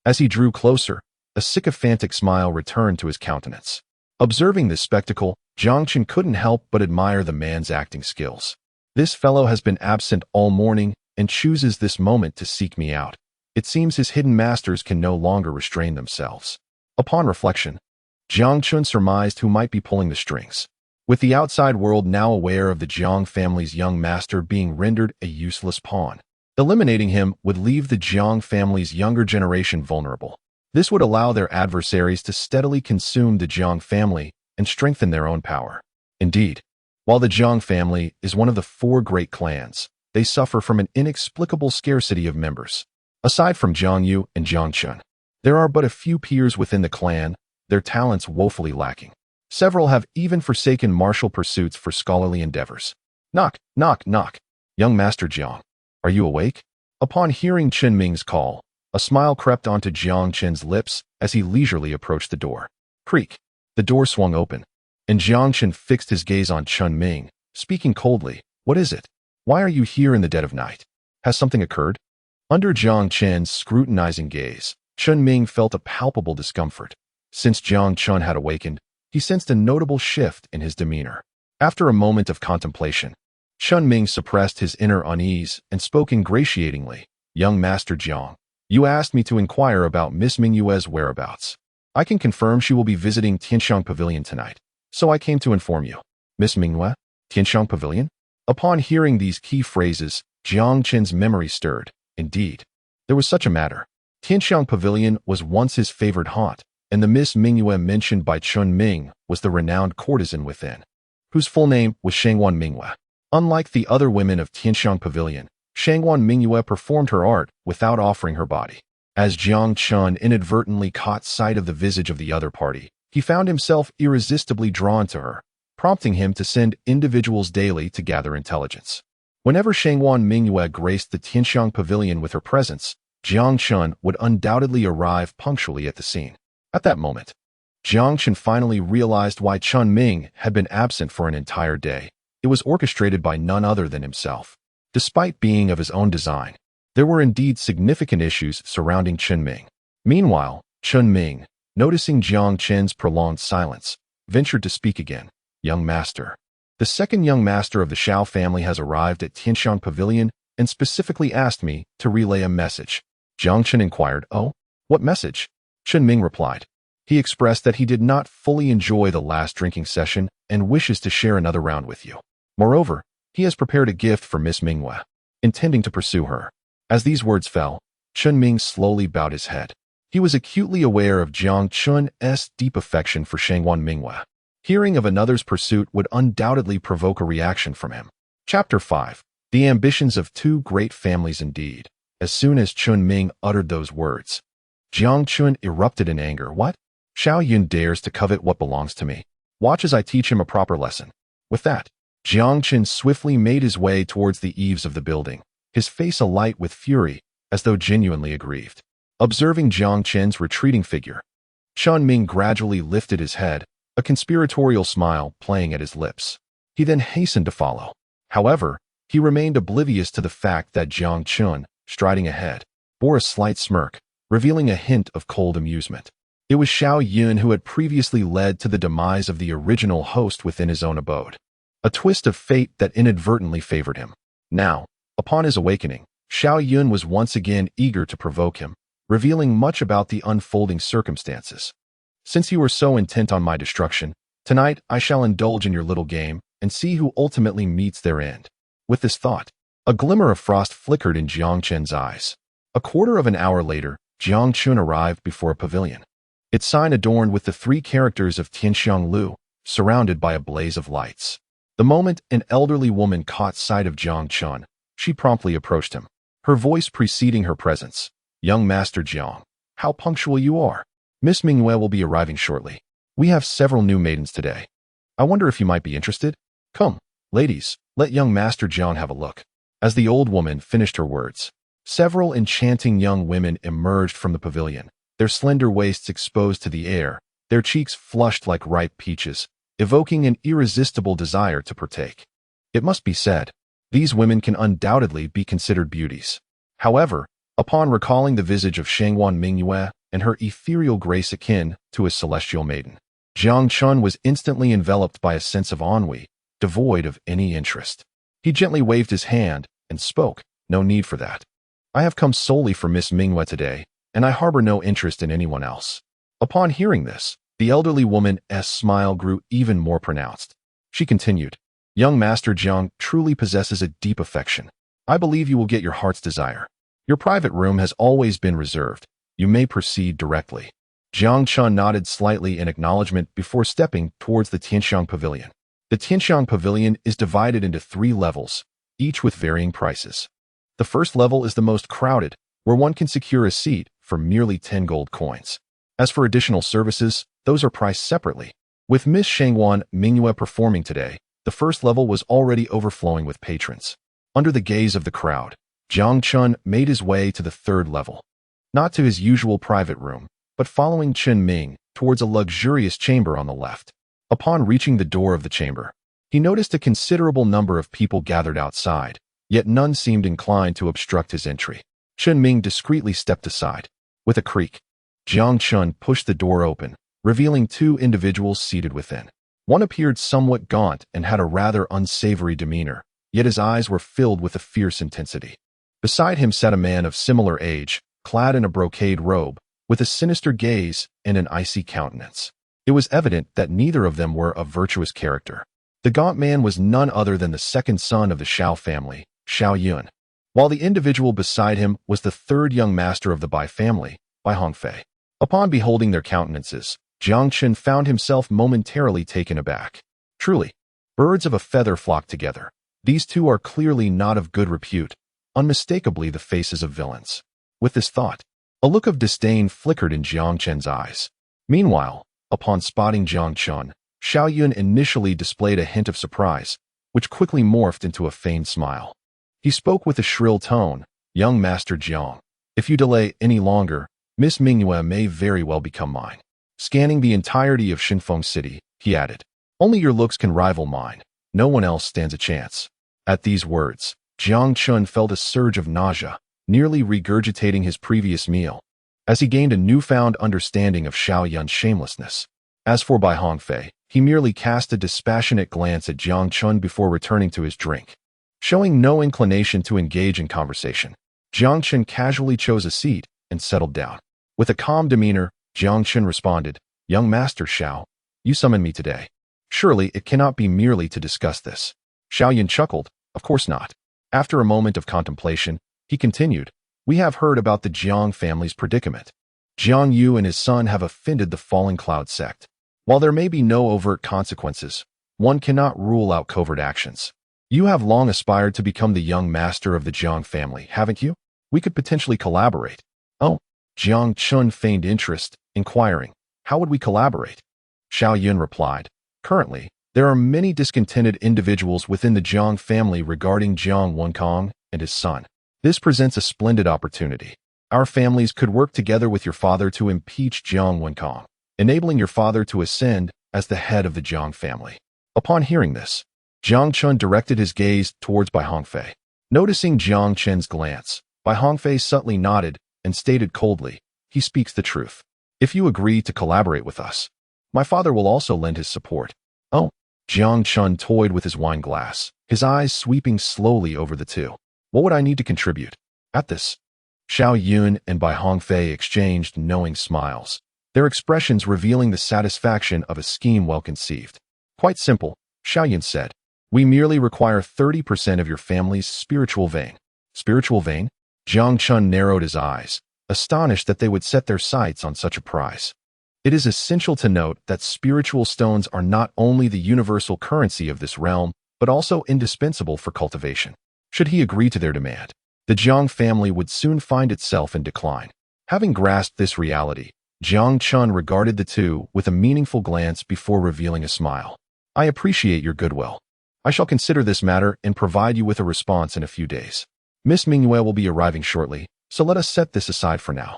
as he drew closer, a sycophantic smile returned to his countenance. Observing this spectacle, Jiang Chen couldn't help but admire the man's acting skills. This fellow has been absent all morning and chooses this moment to seek me out. It seems his hidden masters can no longer restrain themselves. Upon reflection, Jiang Chen surmised who might be pulling the strings. With the outside world now aware of the Jiang family's young master being rendered a useless pawn, eliminating him would leave the Jiang family's younger generation vulnerable. This would allow their adversaries to steadily consume the Jiang family and strengthen their own power. Indeed, while the Jiang family is one of the 4 great clans, they suffer from an inexplicable scarcity of members. Aside from Jiang Yu and Jiang Chen, there are but a few peers within the clan, their talents woefully lacking. Several have even forsaken martial pursuits for scholarly endeavors. Knock, knock, knock. Young Master Jiang, are you awake? Upon hearing Chun Ming's call, a smile crept onto Jiang Chen's lips as he leisurely approached the door. Creak. The door swung open, and Jiang Chen fixed his gaze on Chun Ming, speaking coldly. What is it? Why are you here in the dead of night? Has something occurred? Under Jiang Chen's scrutinizing gaze, Chen Ming felt a palpable discomfort. Since Jiang Chen had awakened, he sensed a notable shift in his demeanor. After a moment of contemplation, Chen Ming suppressed his inner unease and spoke ingratiatingly. Young Master Jiang, you asked me to inquire about Miss Mingyue's whereabouts. I can confirm she will be visiting Tianxiang Pavilion tonight, so I came to inform you. Miss Mingyue? Tianxiang Pavilion? Upon hearing these key phrases, Jiang Chen's memory stirred. Indeed, there was such a matter. Tianxiang Pavilion was once his favored haunt, and the Miss Mingyue mentioned by Chen Ming was the renowned courtesan within, whose full name was Shangwan Mingyue. Unlike the other women of Tianxiang Pavilion, Shangwan Mingyue performed her art without offering her body. As Jiang Chen inadvertently caught sight of the visage of the other party, he found himself irresistibly drawn to her, prompting him to send individuals daily to gather intelligence. Whenever Shangwan Mingyue graced the Tianxiang Pavilion with her presence, Jiang Chen would undoubtedly arrive punctually at the scene. At that moment, Jiang Chen finally realized why Chen Ming had been absent for an entire day. It was orchestrated by none other than himself. Despite being of his own design, there were indeed significant issues surrounding Chen Ming. Meanwhile, Chen Ming, noticing Jiang Chen's prolonged silence, ventured to speak again. Young Master. The second young master of the Shao family has arrived at Tianxiang Pavilion and specifically asked me to relay a message. Jiang Chen inquired, "Oh, what message?" Chen Ming replied. He expressed that he did not fully enjoy the last drinking session and wishes to share another round with you. Moreover, he has prepared a gift for Miss Mingyue, intending to pursue her. As these words fell, Chen Ming slowly bowed his head. He was acutely aware of Jiang Chen's deep affection for Shangwan Mingyue. Hearing of another's pursuit would undoubtedly provoke a reaction from him. Chapter 5. The ambitions of two great families indeed. As soon as Chen Ming uttered those words, Jiang Chen erupted in anger. What? Shao Yun dares to covet what belongs to me. Watch as I teach him a proper lesson. With that, Jiang Chen swiftly made his way towards the eaves of the building, his face alight with fury, as though genuinely aggrieved. Observing Jiang Chen's retreating figure, Chen Ming gradually lifted his head, a conspiratorial smile playing at his lips. He then hastened to follow. However, he remained oblivious to the fact that Jiang Chen, striding ahead, bore a slight smirk, revealing a hint of cold amusement. It was Shao Yun who had previously led to the demise of the original host within his own abode. A twist of fate that inadvertently favored him. Now, upon his awakening, Shao Yun was once again eager to provoke him, revealing much about the unfolding circumstances. Since you are so intent on my destruction, tonight I shall indulge in your little game and see who ultimately meets their end. With this thought, a glimmer of frost flickered in Jiang Chen's eyes. A quarter of an hour later, Jiang Chen arrived before a pavilion, its sign adorned with the three characters of Tianxiang Lu, surrounded by a blaze of lights. The moment an elderly woman caught sight of Jiang Chen, she promptly approached him, her voice preceding her presence. Young Master Jiang, how punctual you are. Miss Mingyue will be arriving shortly. We have several new maidens today. I wonder if you might be interested? Come, ladies, let young Master Jiang have a look. As the old woman finished her words, several enchanting young women emerged from the pavilion, their slender waists exposed to the air, their cheeks flushed like ripe peaches, evoking an irresistible desire to partake. It must be said, these women can undoubtedly be considered beauties. However, upon recalling the visage of Shangwan Mingyue and her ethereal grace akin to a celestial maiden, Jiang Chen was instantly enveloped by a sense of ennui, devoid of any interest. He gently waved his hand and spoke, "No need for that. I have come solely for Miss Mingyue today, and I harbor no interest in anyone else." Upon hearing this, the elderly woman's smile grew even more pronounced. She continued, "Young Master Jiang truly possesses a deep affection. I believe you will get your heart's desire. Your private room has always been reserved. You may proceed directly." Jiang Chen nodded slightly in acknowledgement before stepping towards the Tianxiang Pavilion. The Tianxiang Pavilion is divided into 3 levels, each with varying prices. The first level is the most crowded, where one can secure a seat for merely 10 gold coins. As for additional services, those are priced separately. With Miss Shangwan Mingyue performing today, the first level was already overflowing with patrons. Under the gaze of the crowd, Jiang Chen made his way to the 3rd level. Not to his usual private room, but following Chen Ming towards a luxurious chamber on the left. Upon reaching the door of the chamber, he noticed a considerable number of people gathered outside, yet none seemed inclined to obstruct his entry. Chen Ming discreetly stepped aside. With a creak, Jiang Chen pushed the door open, revealing two individuals seated within. One appeared somewhat gaunt and had a rather unsavory demeanor, yet his eyes were filled with a fierce intensity. Beside him sat a man of similar age, clad in a brocade robe, with a sinister gaze and an icy countenance. It was evident that neither of them were of virtuous character. The gaunt man was none other than the second son of the Shao family, Shao Yun, while the individual beside him was the third young master of the Bai family, Bai Hongfei. Upon beholding their countenances, Jiang Chen found himself momentarily taken aback. Truly, birds of a feather flock together. These two are clearly not of good repute, unmistakably the faces of villains. With this thought, a look of disdain flickered in Jiang Chen's eyes. Meanwhile, upon spotting Jiang Chen, Shao Yun initially displayed a hint of surprise, which quickly morphed into a feigned smile. He spoke with a shrill tone, "Young Master Jiang, if you delay any longer, Miss Mingyue may very well become mine." Scanning the entirety of Shinfeng City, he added, "Only your looks can rival mine. No one else stands a chance." At these words, Jiang Chen felt a surge of nausea, nearly regurgitating his previous meal, as he gained a newfound understanding of Shao Yun's shamelessness. As for Bai Hongfei, he merely cast a dispassionate glance at Jiang Chen before returning to his drink. Showing no inclination to engage in conversation, Jiang Chen casually chose a seat and settled down. With a calm demeanor, Jiang Chen responded, "Young Master Shao, you summoned me today. Surely it cannot be merely to discuss this." Shao Yun chuckled, "Of course not." After a moment of contemplation, he continued, "We have heard about the Jiang family's predicament. Jiang Yu and his son have offended the Falling Cloud sect. While there may be no overt consequences, one cannot rule out covert actions. You have long aspired to become the young master of the Jiang family, haven't you? We could potentially collaborate." "Oh." Jiang Chen feigned interest, inquiring, "How would we collaborate?" Shao Yun replied, "Currently, there are many discontented individuals within the Jiang family regarding Jiang Wenkong and his son. This presents a splendid opportunity. Our families could work together with your father to impeach Jiang Wenkong, enabling your father to ascend as the head of the Jiang family." Upon hearing this, Jiang Chen directed his gaze towards Bai Hongfei. Noticing Jiang Chen's glance, Bai Hongfei subtly nodded and stated coldly, "He speaks the truth. If you agree to collaborate with us, my father will also lend his support." "Oh." Jiang Chen toyed with his wine glass, his eyes sweeping slowly over the two. "What would I need to contribute?" At this, Shao Yun and Bai Hongfei exchanged knowing smiles, their expressions revealing the satisfaction of a scheme well conceived. "Quite simple," Shao Yun said. "We merely require 30% of your family's spiritual vein." "Spiritual vein?" Jiang Chen narrowed his eyes, astonished that they would set their sights on such a prize. It is essential to note that spiritual stones are not only the universal currency of this realm, but also indispensable for cultivation. Should he agree to their demand, the Jiang family would soon find itself in decline. Having grasped this reality, Jiang Chen regarded the two with a meaningful glance before revealing a smile. "I appreciate your goodwill. I shall consider this matter and provide you with a response in a few days. Miss Mingyue will be arriving shortly, so let us set this aside for now."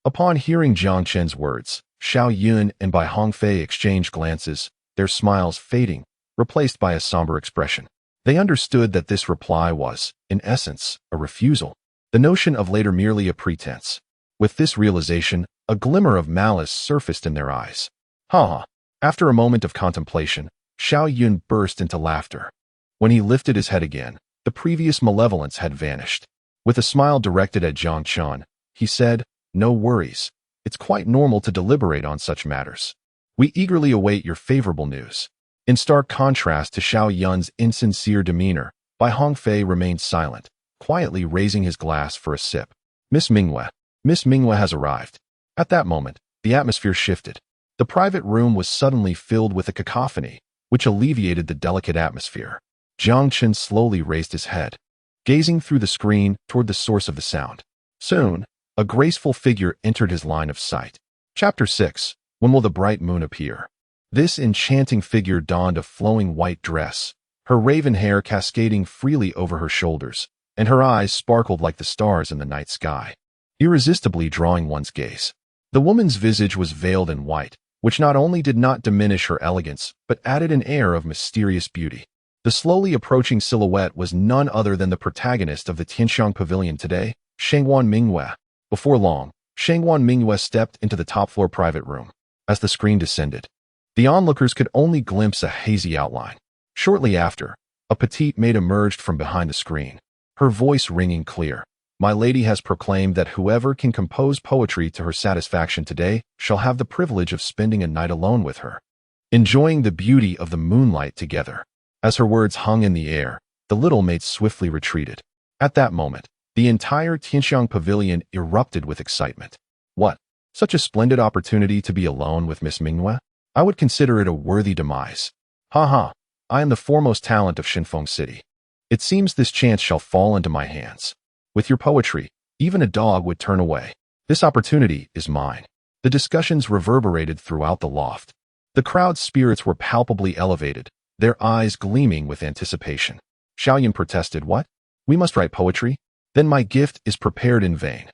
Upon hearing Jiang Chen's words, Shao Yun and Bai Hongfei exchanged glances, their smiles fading, replaced by a somber expression. They understood that this reply was, in essence, a refusal, the notion of later merely a pretense. With this realization, a glimmer of malice surfaced in their eyes. "Ha ha." After a moment of contemplation, Shao Yun burst into laughter. When he lifted his head again, the previous malevolence had vanished. With a smile directed at Jiang Chen, he said, "No worries. It's quite normal to deliberate on such matters. We eagerly await your favorable news." In stark contrast to Shao Yun's insincere demeanor, Bai Hongfei remained silent, quietly raising his glass for a sip. Miss Mingyue has arrived." At that moment, the atmosphere shifted. The private room was suddenly filled with a cacophony, which alleviated the delicate atmosphere. Jiang Chen slowly raised his head, gazing through the screen toward the source of the sound. Soon, a graceful figure entered his line of sight. Chapter 6. When will the bright moon appear? This enchanting figure donned a flowing white dress, her raven hair cascading freely over her shoulders, and her eyes sparkled like the stars in the night sky, irresistibly drawing one's gaze. The woman's visage was veiled in white, which not only did not diminish her elegance, but added an air of mysterious beauty. The slowly approaching silhouette was none other than the protagonist of the Tianxiang Pavilion today, Shangguan Mingyue. Before long, Shangguan Mingyue stepped into the top-floor private room. As the screen descended, the onlookers could only glimpse a hazy outline. Shortly after, a petite maid emerged from behind the screen, her voice ringing clear. My lady has proclaimed that whoever can compose poetry to her satisfaction today shall have the privilege of spending a night alone with her, enjoying the beauty of the moonlight together. As her words hung in the air, the little maid swiftly retreated. At that moment, the entire Tianxiang Pavilion erupted with excitement. What? Such a splendid opportunity to be alone with Miss Mingyue? I would consider it a worthy demise. Ha ha, I am the foremost talent of Shinfeng City. It seems this chance shall fall into my hands. With your poetry, even a dog would turn away. This opportunity is mine. The discussions reverberated throughout the loft. The crowd's spirits were palpably elevated, their eyes gleaming with anticipation. Xiaoyan protested, what? We must write poetry? Then my gift is prepared in vain.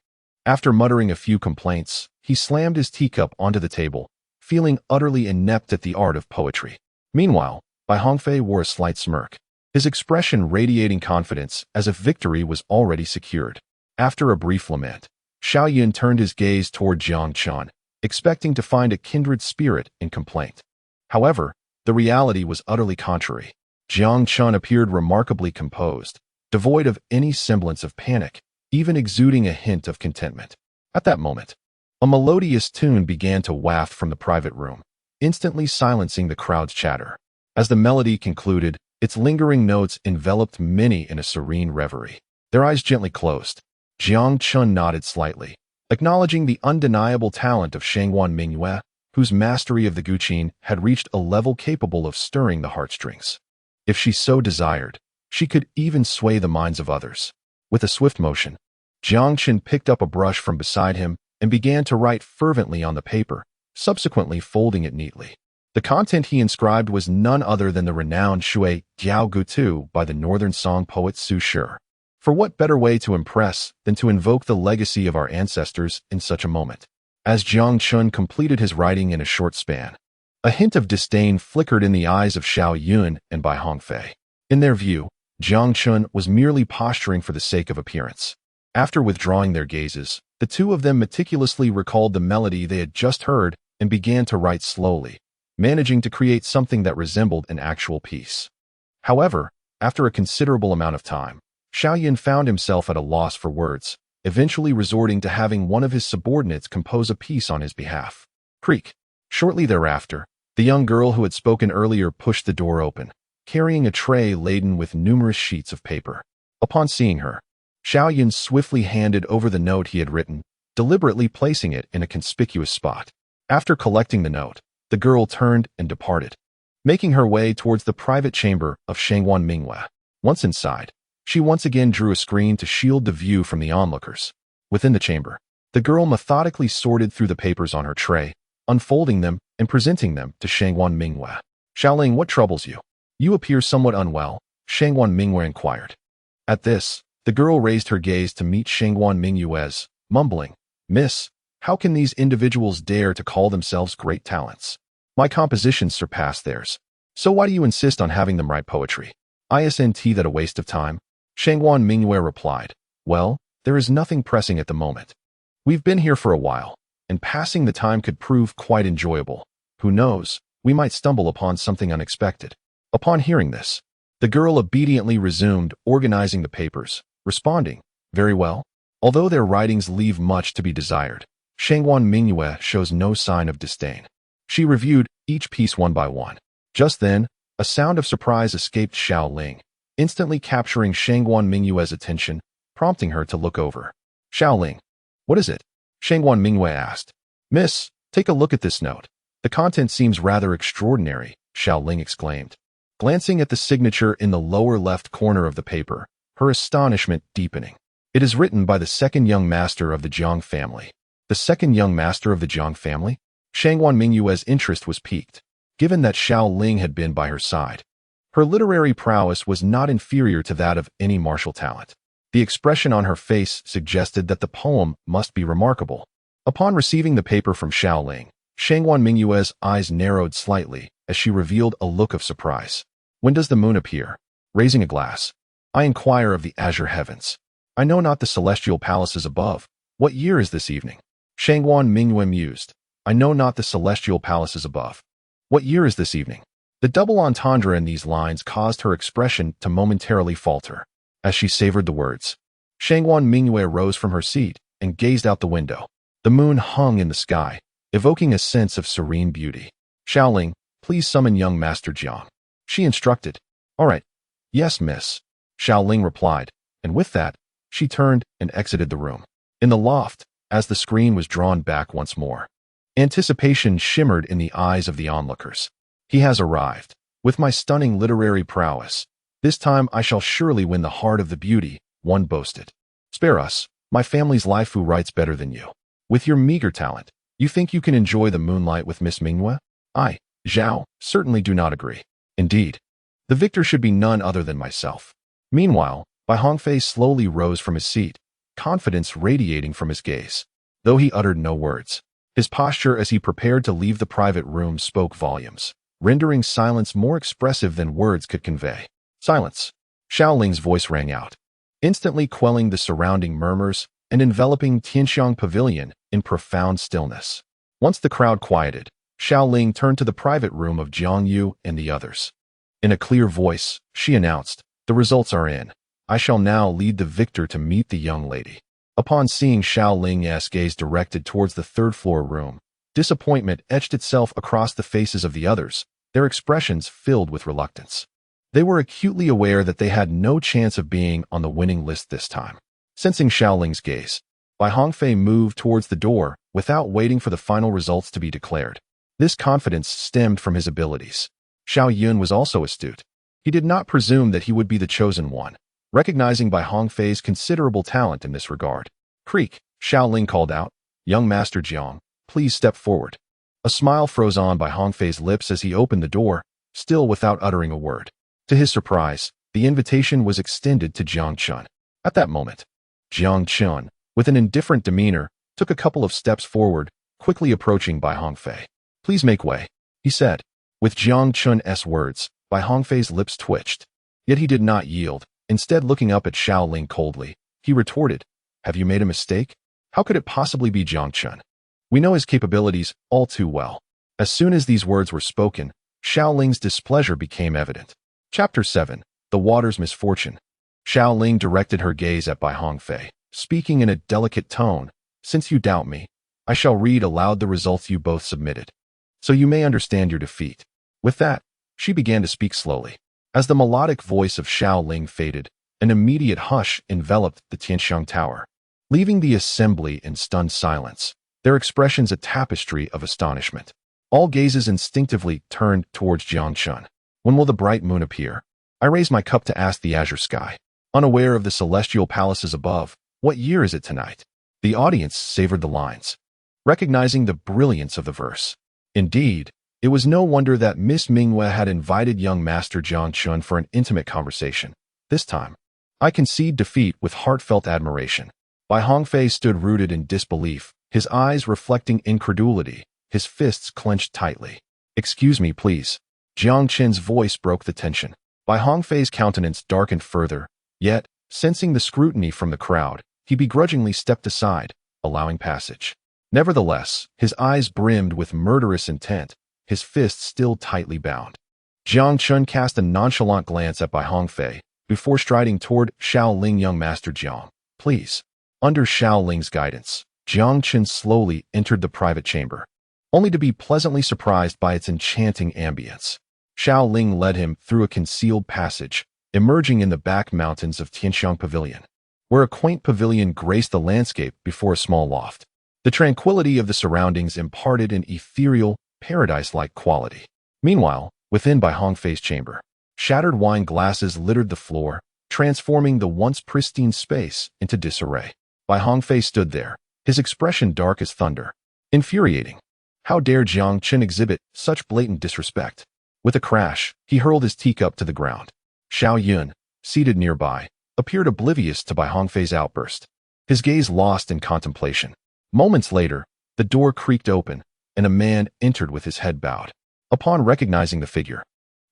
After muttering a few complaints, he slammed his teacup onto the table, feeling utterly inept at the art of poetry. Meanwhile, Bai Hongfei wore a slight smirk, his expression radiating confidence as if victory was already secured. After a brief lament, Xiaoyan turned his gaze toward Jiang Chen, expecting to find a kindred spirit in complaint. However, the reality was utterly contrary. Jiang Chen appeared remarkably composed, devoid of any semblance of panic, even exuding a hint of contentment. At that moment, a melodious tune began to waft from the private room, instantly silencing the crowd's chatter. As the melody concluded, its lingering notes enveloped many in a serene reverie. Their eyes gently closed. Jiang Chen nodded slightly, acknowledging the undeniable talent of Shangguan Mingyue, whose mastery of the guqin had reached a level capable of stirring the heartstrings. If she so desired, she could even sway the minds of others. With a swift motion, Jiang Chen picked up a brush from beside him and began to write fervently on the paper, subsequently folding it neatly. The content he inscribed was none other than the renowned Shui Jiao Gutu by the northern song poet Su Shi. For what better way to impress than to invoke the legacy of our ancestors in such a moment? As Jiang Chen completed his writing in a short span, a hint of disdain flickered in the eyes of Xiaoyan and Bai Hongfei. In their view, Jiang Chen was merely posturing for the sake of appearance. After withdrawing their gazes, the two of them meticulously recalled the melody they had just heard and began to write slowly, managing to create something that resembled an actual piece. However, after a considerable amount of time, Xiaoyan found himself at a loss for words, eventually resorting to having one of his subordinates compose a piece on his behalf. Creak. Shortly thereafter, the young girl who had spoken earlier pushed the door open, carrying a tray laden with numerous sheets of paper. Upon seeing her, Xiaoyan swiftly handed over the note he had written, deliberately placing it in a conspicuous spot. After collecting the note, the girl turned and departed, making her way towards the private chamber of Shangguan Mingyue. Once inside, she once again drew a screen to shield the view from the onlookers. Within the chamber, the girl methodically sorted through the papers on her tray, unfolding them and presenting them to Shangguan Mingyue. Xiaoling, what troubles you? You appear somewhat unwell, Shangguan Mingyue inquired. At this, the girl raised her gaze to meet Shangguan Mingyue's, mumbling, Miss, how can these individuals dare to call themselves great talents? My compositions surpass theirs. So why do you insist on having them write poetry? Isn't that a waste of time? Shangguan Mingyue replied, well, there is nothing pressing at the moment. We've been here for a while, and passing the time could prove quite enjoyable. Who knows, we might stumble upon something unexpected. Upon hearing this, the girl obediently resumed organizing the papers, responding, very well. Although their writings leave much to be desired, Shangguan Mingyue shows no sign of disdain. She reviewed each piece one by one. Just then, a sound of surprise escaped Xiao Ling, instantly capturing Shangguan Mingyue's attention, prompting her to look over. Xiao Ling, what is it? Shangguan Mingyue asked. Miss, take a look at this note. The content seems rather extraordinary, Xiao Ling exclaimed. Glancing at the signature in the lower left corner of the paper, her astonishment deepening. It is written by the second young master of the Jiang family. The second young master of the Jiang family? Shangguan Mingyue's interest was piqued, given that Xiao Ling had been by her side. Her literary prowess was not inferior to that of any martial talent. The expression on her face suggested that the poem must be remarkable. Upon receiving the paper from Xiao Ling, Shangguan Mingyue's eyes narrowed slightly as she revealed a look of surprise. When does the moon appear? Raising a glass, I inquire of the azure heavens. I know not the celestial palaces above. What year is this evening? Shangguan Mingyue mused. I know not the celestial palaces above. What year is this evening? The double entendre in these lines caused her expression to momentarily falter. As she savored the words, Shangguan Mingyue rose from her seat and gazed out the window. The moon hung in the sky, evoking a sense of serene beauty. Xiaoling, please summon young Master Jiang, she instructed. All right. Yes, miss, Xiaoling replied, and with that, she turned and exited the room. In the loft, as the screen was drawn back once more, anticipation shimmered in the eyes of the onlookers. He has arrived. With my stunning literary prowess, this time I shall surely win the heart of the beauty, one boasted. Spare us, my family's life who writes better than you. With your meager talent, you think you can enjoy the moonlight with Miss Mingyue? I, Zhao, certainly do not agree. Indeed, the victor should be none other than myself. Meanwhile, Bai Hongfei slowly rose from his seat, confidence radiating from his gaze. Though he uttered no words, his posture as he prepared to leave the private room spoke volumes, rendering silence more expressive than words could convey. Silence. Xiaoling's voice rang out, instantly quelling the surrounding murmurs and enveloping Tianxiang Pavilion in profound stillness. Once the crowd quieted, Xiaoling turned to the private room of Jiang Yu and the others. In a clear voice, she announced, the results are in. I shall now lead the victor to meet the young lady. Upon seeing Xiaoling's gaze directed towards the third-floor room, disappointment etched itself across the faces of the others, their expressions filled with reluctance. They were acutely aware that they had no chance of being on the winning list this time. Sensing Xiaoling's gaze, Bai Hongfei moved towards the door without waiting for the final results to be declared. This confidence stemmed from his abilities. Xiao Yun was also astute. He did not presume that he would be the chosen one, recognizing Bai Hongfei's considerable talent in this regard. Creak, Xiaoling called out, young Master Jiang, please step forward. A smile froze on Bai Hongfei's lips as he opened the door, still without uttering a word. To his surprise, the invitation was extended to Jiang Chen. At that moment, Jiang Chen, with an indifferent demeanor, took a couple of steps forward, quickly approaching Bai Hongfei. Please make way, he said. With Jiang Chen's words, Bai Hongfei's lips twitched. Yet he did not yield. Instead, looking up at Xiaoling coldly, he retorted, have you made a mistake? How could it possibly be Jiang Chen? We know his capabilities all too well. As soon as these words were spoken, Xiaoling's displeasure became evident. Chapter 7. The Water's Misfortune. Xiaoling directed her gaze at Bai Hongfei, speaking in a delicate tone. Since you doubt me, I shall read aloud the results you both submitted, so you may understand your defeat. With that, she began to speak slowly. As the melodic voice of Xiaoling faded, an immediate hush enveloped the Tianxiang Tower, leaving the assembly in stunned silence, their expressions a tapestry of astonishment. All gazes instinctively turned towards Jiang Chen. When will the bright moon appear? I raised my cup to ask the azure sky, unaware of the celestial palaces above. What year is it tonight? The audience savored the lines, recognizing the brilliance of the verse. Indeed, it was no wonder that Miss Mingyue had invited young Master Jiang Chen for an intimate conversation. This time, I concede defeat with heartfelt admiration. Bai Hongfei stood rooted in disbelief, his eyes reflecting incredulity, his fists clenched tightly. Excuse me, please. Jiang Chen's voice broke the tension. Bai Hongfei's countenance darkened further, yet, sensing the scrutiny from the crowd, he begrudgingly stepped aside, allowing passage. Nevertheless, his eyes brimmed with murderous intent, his fists still tightly bound. Jiang Chen cast a nonchalant glance at Bai Hongfei before striding toward Xiaoling. Young Master Jiang, please. Under Xiaoling's guidance, Jiang Chen slowly entered the private chamber, only to be pleasantly surprised by its enchanting ambience. Xiaoling led him through a concealed passage, emerging in the back mountains of Tianxiang Pavilion, where a quaint pavilion graced the landscape before a small loft. The tranquility of the surroundings imparted an ethereal, paradise-like quality. Meanwhile, within Bai Hongfei's chamber, shattered wine glasses littered the floor, transforming the once pristine space into disarray. Bai Hongfei stood there, his expression dark as thunder. Infuriating. How dare Jiang Chen exhibit such blatant disrespect? With a crash, he hurled his teacup to the ground. Xiao Yun, seated nearby, appeared oblivious to Bai Hongfei's outburst, his gaze lost in contemplation. Moments later, the door creaked open, and a man entered with his head bowed. Upon recognizing the figure,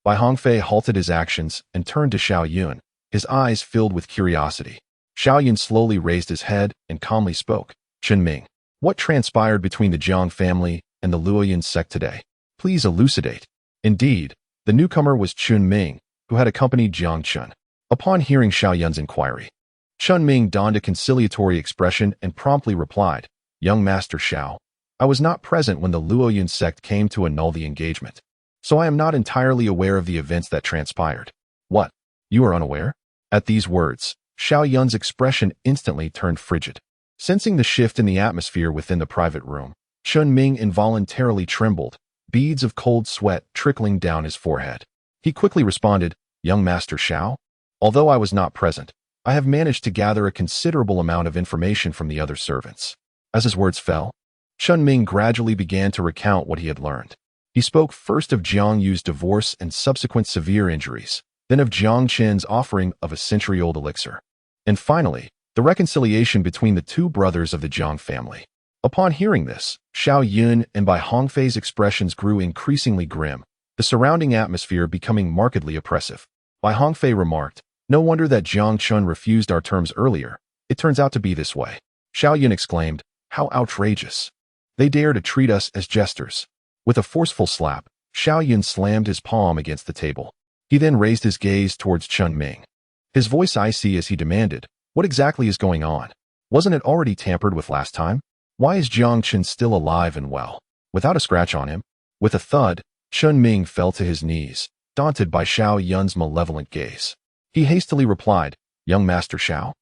Bai Hongfei halted his actions and turned to Xiao Yun, his eyes filled with curiosity. Xiao Yun slowly raised his head and calmly spoke. Chen Ming, what transpired between the Jiang family and the Luoyuan sect today? Please elucidate. Indeed, the newcomer was Chen Ming, who had accompanied Jiang Chen. Upon hearing Xiao Yun's inquiry, Chen Ming donned a conciliatory expression and promptly replied, Young Master Xiao, I was not present when the Luoyuan sect came to annul the engagement, so I am not entirely aware of the events that transpired. What? You are unaware? At these words, Xiao Yun's expression instantly turned frigid. Sensing the shift in the atmosphere within the private room, Chen Ming involuntarily trembled, beads of cold sweat trickling down his forehead. He quickly responded, Young Master Xiao, although I was not present, I have managed to gather a considerable amount of information from the other servants. As his words fell, Chen Ming gradually began to recount what he had learned. He spoke first of Jiang Yu's divorce and subsequent severe injuries, then of Jiang Chen's offering of a century-old elixir, and finally, the reconciliation between the two brothers of the Jiang family. Upon hearing this, Xiao Yun and Bai Hongfei's expressions grew increasingly grim, the surrounding atmosphere becoming markedly oppressive. Bai Hongfei remarked, No wonder that Jiang Chen refused our terms earlier. It turns out to be this way. Xiao Yun exclaimed, How outrageous! They dare to treat us as jesters. With a forceful slap, Xiao Yun slammed his palm against the table. He then raised his gaze towards Chen Ming. His voice icy as he demanded, What exactly is going on? Wasn't it already tampered with last time? Why is Jiang Chen still alive and well, without a scratch on him? With a thud, Chen Ming fell to his knees, daunted by Xiao Yun's malevolent gaze. He hastily replied, Young Master Xiao,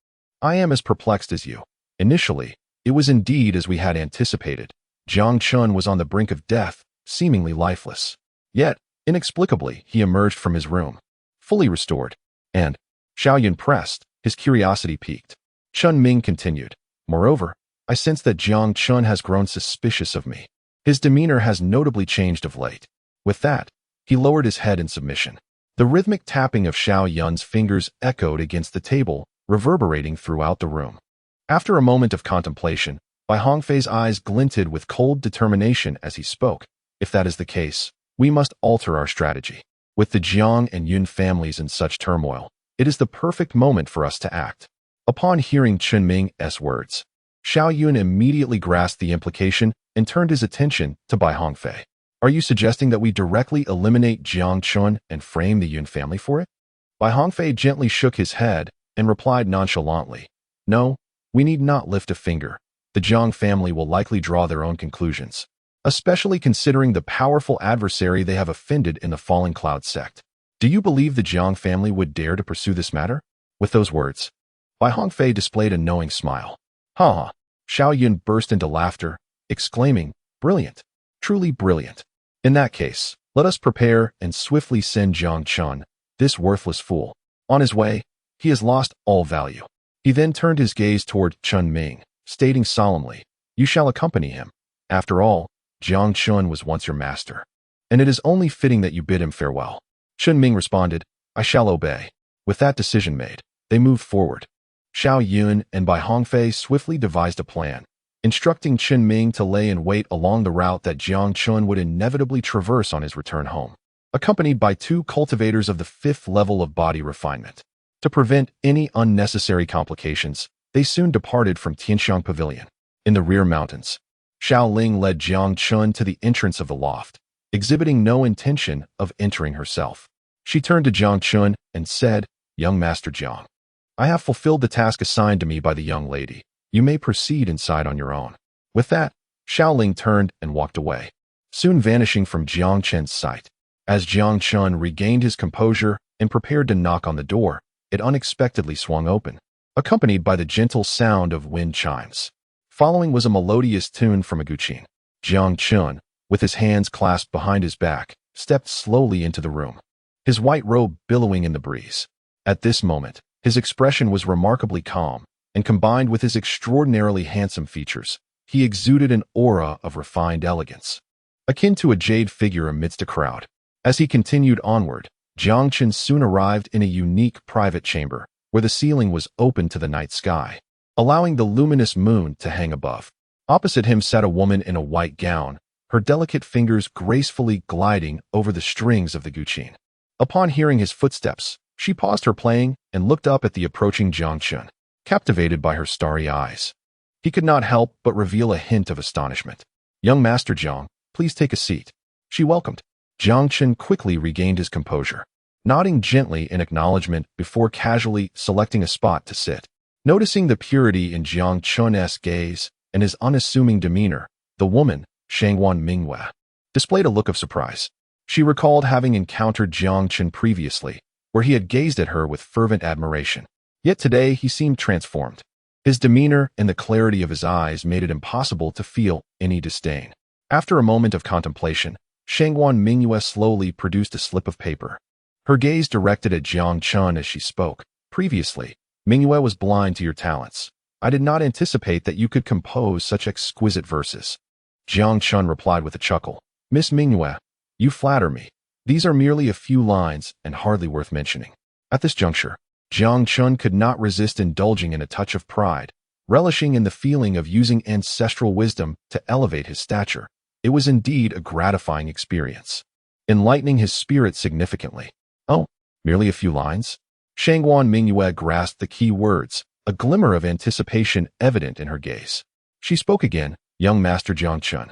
I am as perplexed as you. Initially, it was indeed as we had anticipated. Jiang Chen was on the brink of death, seemingly lifeless. Yet, inexplicably, he emerged from his room, fully restored, and, Xiao Yun pressed, his curiosity piqued. Chen Ming continued, Moreover, I sense that Jiang Chen has grown suspicious of me. His demeanor has notably changed of late. With that, he lowered his head in submission. The rhythmic tapping of Xiao Yun's fingers echoed against the table, reverberating throughout the room. After a moment of contemplation, Bai Hongfei's eyes glinted with cold determination as he spoke. If that is the case, we must alter our strategy. With the Jiang and Yun families in such turmoil, it is the perfect moment for us to act. Upon hearing Chen Ming's words, Xiao Yun immediately grasped the implication and turned his attention to Bai Hongfei. Are you suggesting that we directly eliminate Jiang Chen and frame the Yun family for it? Bai Hongfei gently shook his head and replied nonchalantly, No, we need not lift a finger. The Jiang family will likely draw their own conclusions, especially considering the powerful adversary they have offended in the Falling Cloud sect. Do you believe the Jiang family would dare to pursue this matter? With those words, Bai Hongfei displayed a knowing smile. Ha ha! Xiao Yun burst into laughter, exclaiming, Brilliant! Truly brilliant! In that case, let us prepare and swiftly send Jiang Chen, this worthless fool, on his way. He has lost all value. He then turned his gaze toward Chen Ming, stating solemnly, You shall accompany him. After all, Jiang Chen was once your master, and it is only fitting that you bid him farewell. Chen Ming responded, I shall obey. With that decision made, they moved forward. Xiao Yun and Bai Hongfei swiftly devised a plan, instructing Chen Ming to lay in wait along the route that Jiang Chen would inevitably traverse on his return home, accompanied by 2 cultivators of the 5th level of body refinement. To prevent any unnecessary complications, they soon departed from Tianxiang Pavilion. In the rear mountains, Xiao Ling led Jiang Chen to the entrance of the loft, exhibiting no intention of entering herself. She turned to Jiang Chen and said, Young Master Jiang, I have fulfilled the task assigned to me by the young lady. You may proceed inside on your own. With that, Xiao Ling turned and walked away, soon vanishing from Jiang Chen's sight. As Jiang Chen regained his composure and prepared to knock on the door, it unexpectedly swung open, accompanied by the gentle sound of wind chimes. Following was a melodious tune from a guqin. Jiang Chen, with his hands clasped behind his back, stepped slowly into the room, his white robe billowing in the breeze. At this moment, his expression was remarkably calm, and combined with his extraordinarily handsome features, he exuded an aura of refined elegance, akin to a jade figure amidst a crowd. As he continued onward, Jiang Chen soon arrived in a unique private chamber, where the ceiling was open to the night sky, allowing the luminous moon to hang above. Opposite him sat a woman in a white gown, her delicate fingers gracefully gliding over the strings of the guqin. Upon hearing his footsteps, she paused her playing and looked up at the approaching Jiang Chen. captivated by her starry eyes. He could not help but reveal a hint of astonishment. "Young Master Jiang, please take a seat," she welcomed. Jiang Chen quickly regained his composure, nodding gently in acknowledgement before casually selecting a spot to sit. Noticing the purity in Jiang Chen's gaze and his unassuming demeanor, the woman, Shangwan Mingyue, displayed a look of surprise. She recalled having encountered Jiang Chen previously, where he had gazed at her with fervent admiration. Yet today he seemed transformed. His demeanor and the clarity of his eyes made it impossible to feel any disdain. After a moment of contemplation, Shangwan Mingyue slowly produced a slip of paper. Her gaze directed at Jiang Chen as she spoke. "Previously, Mingyue was blind to your talents. I did not anticipate that you could compose such exquisite verses." Jiang Chen replied with a chuckle. "Miss Mingyue, you flatter me. These are merely a few lines and hardly worth mentioning." At this juncture, Jiang Chen could not resist indulging in a touch of pride, relishing in the feeling of using ancestral wisdom to elevate his stature. It was indeed a gratifying experience, enlightening his spirit significantly. "Oh, merely a few lines?" Shangwan Mingyue grasped the key words, a glimmer of anticipation evident in her gaze. She spoke again. "Young Master Jiang Chen,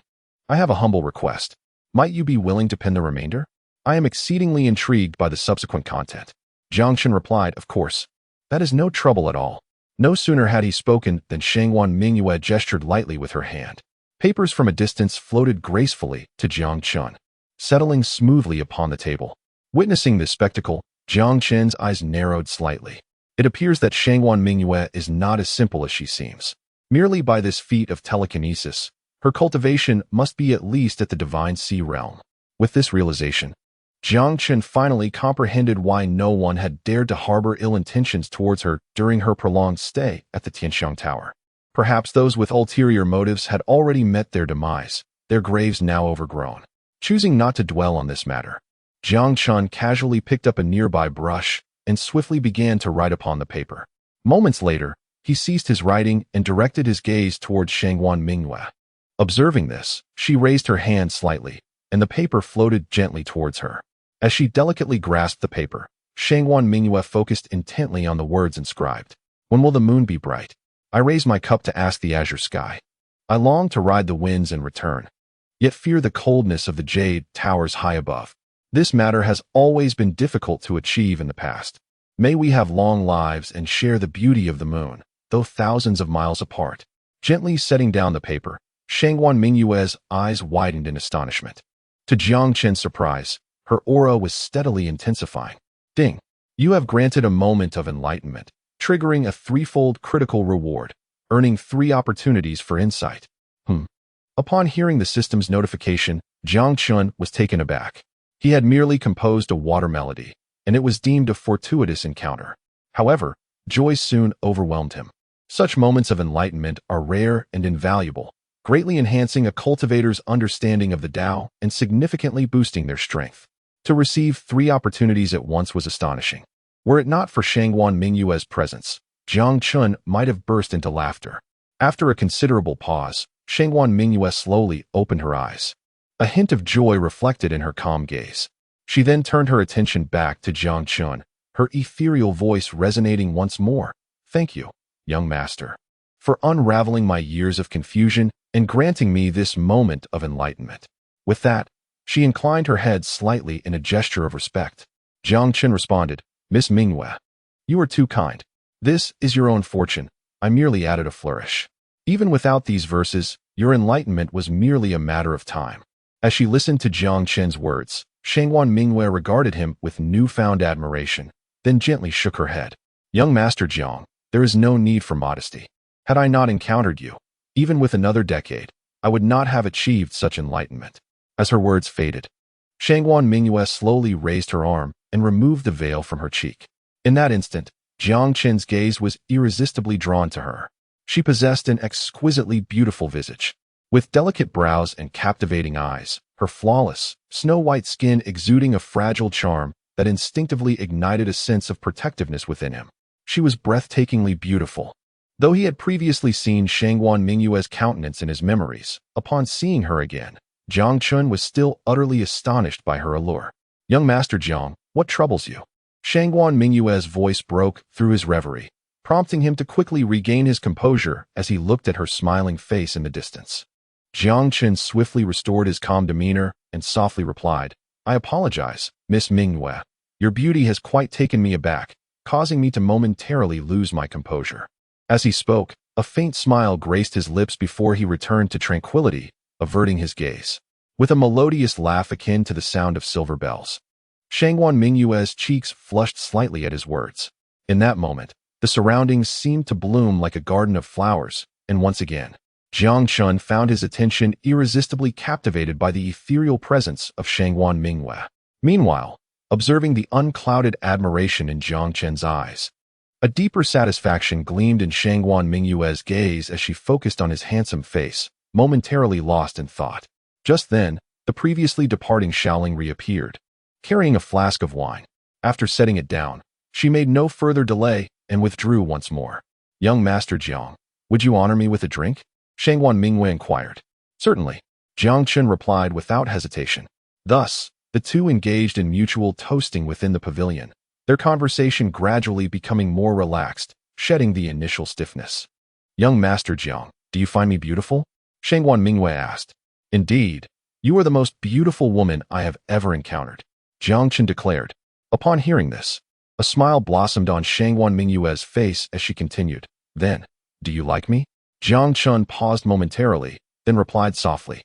I have a humble request. Might you be willing to pen the remainder? I am exceedingly intrigued by the subsequent content." Jiang Chen replied, "Of course. That is no trouble at all." No sooner had he spoken than Shangwan Mingyue gestured lightly with her hand. Papers from a distance floated gracefully to Jiang Chen, settling smoothly upon the table. Witnessing this spectacle, Jiang Chen's eyes narrowed slightly. It appears that Shangwan Mingyue is not as simple as she seems. Merely by this feat of telekinesis, her cultivation must be at least at the divine sea realm. With this realization, Jiang Chen finally comprehended why no one had dared to harbor ill intentions towards her during her prolonged stay at the Tianxiang Tower. Perhaps those with ulterior motives had already met their demise, their graves now overgrown. Choosing not to dwell on this matter, Jiang Chen casually picked up a nearby brush and swiftly began to write upon the paper. Moments later, he ceased his writing and directed his gaze towards Shangwan Mingyue. Observing this, she raised her hand slightly, and the paper floated gently towards her. As she delicately grasped the paper, Shangwan Mingyue focused intently on the words inscribed. "When will the moon be bright? I raise my cup to ask the azure sky. I long to ride the winds and return, yet fear the coldness of the jade towers high above. This matter has always been difficult to achieve in the past. May we have long lives and share the beauty of the moon, though thousands of miles apart." Gently setting down the paper, Shangwan Mingyue's eyes widened in astonishment. To Jiang Chen's surprise, her aura was steadily intensifying. "Ding! You have granted a moment of enlightenment, triggering a threefold critical reward, earning 3 opportunities for insight." Upon hearing the system's notification, Jiang Chen was taken aback. He had merely composed a water melody, and it was deemed a fortuitous encounter. However, joy soon overwhelmed him. Such moments of enlightenment are rare and invaluable, greatly enhancing a cultivator's understanding of the Tao and significantly boosting their strength. To receive 3 opportunities at once was astonishing. Were it not for Shangwan Mingyue's presence, Jiang Chen might have burst into laughter. After a considerable pause, Shangwan Mingyue slowly opened her eyes. A hint of joy reflected in her calm gaze. She then turned her attention back to Jiang Chen, her ethereal voice resonating once more. "Thank you, young master, for unraveling my years of confusion and granting me this moment of enlightenment." With that, she inclined her head slightly in a gesture of respect. Jiang Chen responded, "Miss Mingyue, you are too kind. This is your own fortune. I merely added a flourish. Even without these verses, your enlightenment was merely a matter of time." As she listened to Jiang Chen's words, Shangwan Mingyue regarded him with newfound admiration, then gently shook her head. "Young Master Jiang, there is no need for modesty. Had I not encountered you, even with another decade, I would not have achieved such enlightenment." As her words faded, Shangwan Mingyue slowly raised her arm and removed the veil from her cheek. In that instant, Jiang Chen's gaze was irresistibly drawn to her. She possessed an exquisitely beautiful visage. With delicate brows and captivating eyes, her flawless, snow-white skin exuding a fragile charm that instinctively ignited a sense of protectiveness within him. She was breathtakingly beautiful. Though he had previously seen Shangwan Mingyue's countenance in his memories, upon seeing her again, Jiang Chen was still utterly astonished by her allure. "Young Master Jiang, what troubles you?" Shangwan Mingyue's voice broke through his reverie. prompting him to quickly regain his composure as he looked at her smiling face in the distance. Jiang Chen swiftly restored his calm demeanor and softly replied, "I apologize, Miss Mingyue. Your beauty has quite taken me aback, causing me to momentarily lose my composure." As he spoke, a faint smile graced his lips before he returned to tranquility, averting his gaze. With a melodious laugh akin to the sound of silver bells, Shangwan Mingyue's cheeks flushed slightly at his words. In that moment, the surroundings seemed to bloom like a garden of flowers, and once again, Jiang Chen found his attention irresistibly captivated by the ethereal presence of Shangwan Mingyue. Meanwhile, observing the unclouded admiration in Jiang Chen's eyes, a deeper satisfaction gleamed in Shangwan Mingyue's gaze as she focused on his handsome face, momentarily lost in thought. Just then, the previously departing Xiaoling reappeared, carrying a flask of wine. After setting it down, she made no further delay and withdrew once more. "Young Master Jiang, would you honor me with a drink?" Shangwan Mingyue inquired. "Certainly," Jiang Chen replied without hesitation. Thus, the two engaged in mutual toasting within the pavilion, their conversation gradually becoming more relaxed, shedding the initial stiffness. "Young Master Jiang, do you find me beautiful?" Shangwan Mingyue asked. "Indeed, you are the most beautiful woman I have ever encountered," Jiang Chen declared. Upon hearing this, a smile blossomed on Shangwan Mingyue's face as she continued, "Then, do you like me?" Jiang Chen paused momentarily, then replied softly,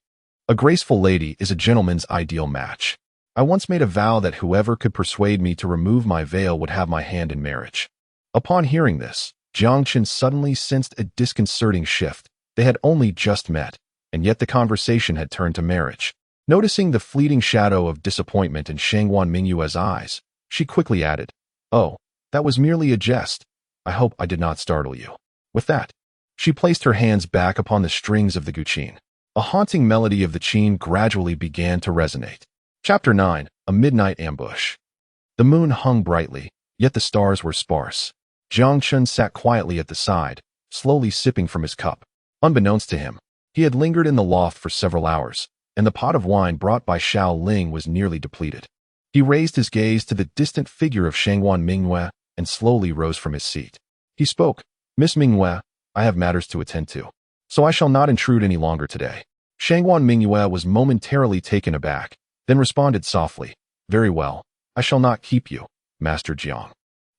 "A graceful lady is a gentleman's ideal match. I once made a vow that whoever could persuade me to remove my veil would have my hand in marriage." Upon hearing this, Jiang Chen suddenly sensed a disconcerting shift. They had only just met, and yet the conversation had turned to marriage. Noticing the fleeting shadow of disappointment in Shangwan Mingyue's eyes, she quickly added, "Oh, that was merely a jest. I hope I did not startle you." With that, she placed her hands back upon the strings of the guqin. A haunting melody of the qin gradually began to resonate. Chapter 9, A Midnight Ambush. The moon hung brightly, yet the stars were sparse. Jiang Chen sat quietly at the side, slowly sipping from his cup. Unbeknownst to him, he had lingered in the loft for several hours, and the pot of wine brought by Xiao Ling was nearly depleted. He raised his gaze to the distant figure of Shangwan Mingyue and slowly rose from his seat. He spoke, "Miss Mingyue, I have matters to attend to, so I shall not intrude any longer today." Shangwan Mingyue was momentarily taken aback, then responded softly, "Very well, I shall not keep you, Master Jiang.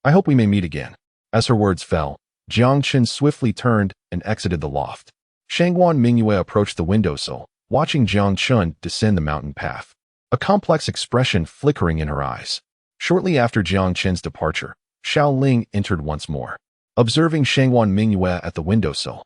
I hope we may meet again." As her words fell, Jiang Chen swiftly turned and exited the loft. Shangwan Mingyue approached the windowsill, watching Jiang Chen descend the mountain path, a complex expression flickering in her eyes. Shortly after Jiang Chen's departure, Xiao Ling entered once more. Observing Shangwan Mingyue at the windowsill,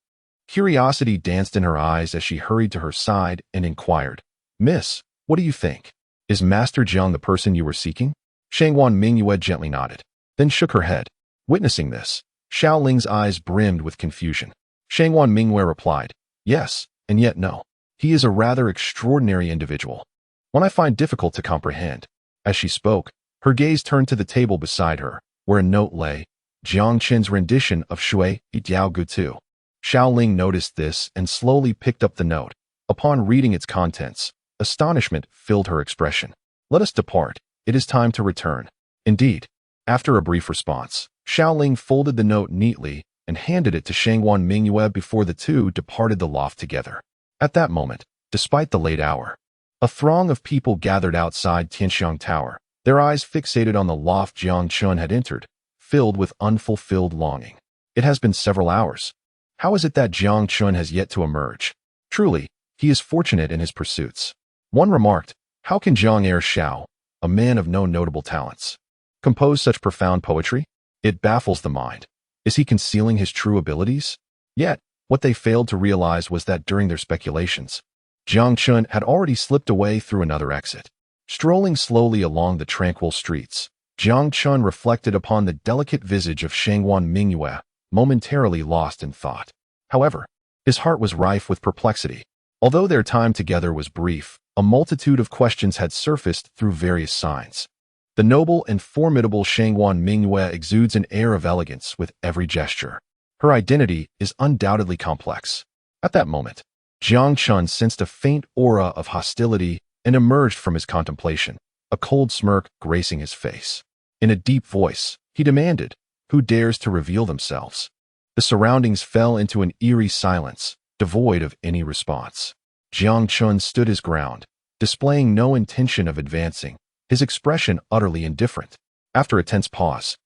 curiosity danced in her eyes as she hurried to her side and inquired, "Miss, what do you think? Is Master Jiang the person you were seeking?" Shangwan Mingyue gently nodded, then shook her head. Witnessing this, Xiao Ling's eyes brimmed with confusion. Shangwan Mingyue replied, "Yes, and yet no. He is a rather extraordinary individual, one I find difficult to comprehend." As she spoke, her gaze turned to the table beside her, where a note lay, Jiang Chen's rendition of Shui Diao Gutu. Xiao Ling noticed this and slowly picked up the note. Upon reading its contents, astonishment filled her expression. "Let us depart. It is time to return." Indeed, after a brief response, Xiao Ling folded the note neatly and handed it to Shangwan Mingyue before the two departed the loft together. At that moment, despite the late hour, a throng of people gathered outside Tianxiang Tower, their eyes fixated on the loft Jiang Chen had entered, filled with unfulfilled longing. It has been several hours. How is it that Jiang Chen has yet to emerge? Truly, he is fortunate in his pursuits. One remarked, "How can Zhang Er Xiao, a man of no notable talents, compose such profound poetry? It baffles the mind. Is he concealing his true abilities?" Yet, what they failed to realize was that during their speculations, Jiang Chen had already slipped away through another exit. Strolling slowly along the tranquil streets, Jiang Chen reflected upon the delicate visage of Shangwan Mingyue, momentarily lost in thought. However, his heart was rife with perplexity. Although their time together was brief, a multitude of questions had surfaced through various signs. The noble and formidable Shangwan Mingyue exudes an air of elegance with every gesture. Her identity is undoubtedly complex. At that moment, Jiang Chen sensed a faint aura of hostility and emerged from his contemplation, a cold smirk gracing his face. In a deep voice, he demanded, Who dares to reveal themselves? The surroundings fell into an eerie silence, devoid of any response. Jiang Chen stood his ground, displaying no intention of advancing, his expression utterly indifferent. After a tense pause,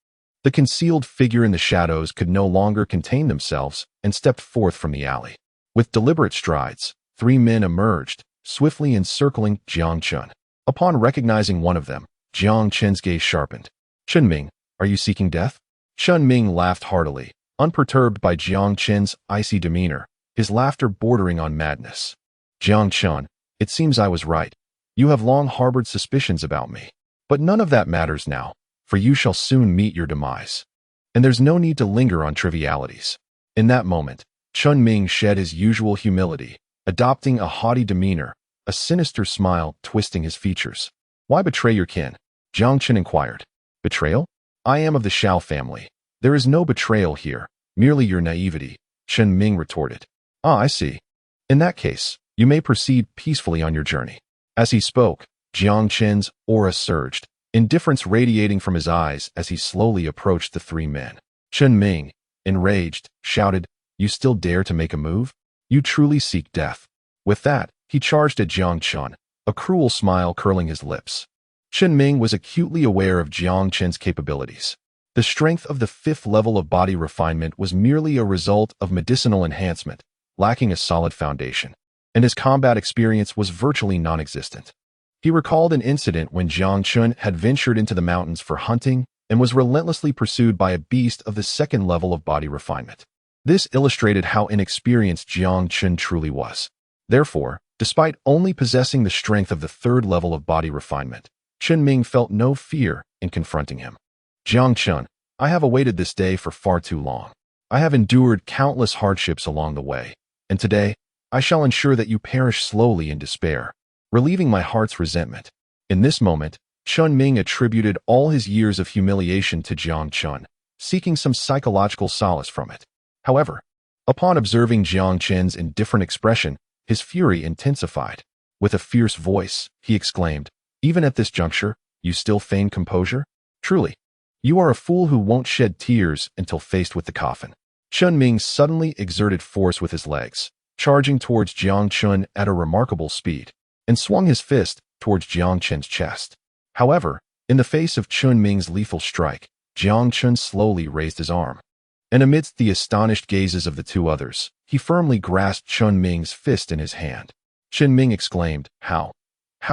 the concealed figure in the shadows could no longer contain themselves and stepped forth from the alley. With deliberate strides, 3 men emerged, swiftly encircling Jiang Chen. Upon recognizing one of them, Jiang Chen's gaze sharpened. "Chen Ming, are you seeking death?" Chen Ming laughed heartily, unperturbed by Jiang Chen's icy demeanor, his laughter bordering on madness. "Jiang Chen, it seems I was right. You have long harbored suspicions about me. But none of that matters now, for you shall soon meet your demise. And there's no need to linger on trivialities." In that moment, Chen Ming shed his usual humility, adopting a haughty demeanor, a sinister smile twisting his features. "Why betray your kin?" Jiang Chen inquired. "Betrayal? I am of the Shao family. There is no betrayal here, merely your naivety," Chen Ming retorted. "Ah, I see. In that case, you may proceed peacefully on your journey." As he spoke, Jiang Chen's aura surged, indifference radiating from his eyes as he slowly approached the 3 men. Chen Ming, enraged, shouted, "You still dare to make a move? You truly seek death." With that, he charged at Jiang Chen, a cruel smile curling his lips. Chen Ming was acutely aware of Jiang Chen's capabilities. The strength of the 5th level of body refinement was merely a result of medicinal enhancement, lacking a solid foundation, and his combat experience was virtually non-existent. He recalled an incident when Jiang Chen had ventured into the mountains for hunting and was relentlessly pursued by a beast of the 2nd level of body refinement. This illustrated how inexperienced Jiang Chen truly was. Therefore, despite only possessing the strength of the 3rd level of body refinement, Chen Ming felt no fear in confronting him. "Jiang Chen, I have awaited this day for far too long. I have endured countless hardships along the way, and today, I shall ensure that you perish slowly in despair, relieving my heart's resentment." In this moment, Chen Ming attributed all his years of humiliation to Jiang Chen, seeking some psychological solace from it. However, upon observing Jiang Chen's indifferent expression, his fury intensified. With a fierce voice, he exclaimed, "Even at this juncture, you still feign composure? Truly, you are a fool who won't shed tears until faced with the coffin." Chen Ming suddenly exerted force with his legs, charging towards Jiang Chen at a remarkable speed, and swung his fist towards Jiang Chen's chest. However, in the face of Chen Ming's lethal strike, Jiang Chen slowly raised his arm. And amidst the astonished gazes of the 2 others, he firmly grasped Chen Ming's fist in his hand. Chen Ming exclaimed, How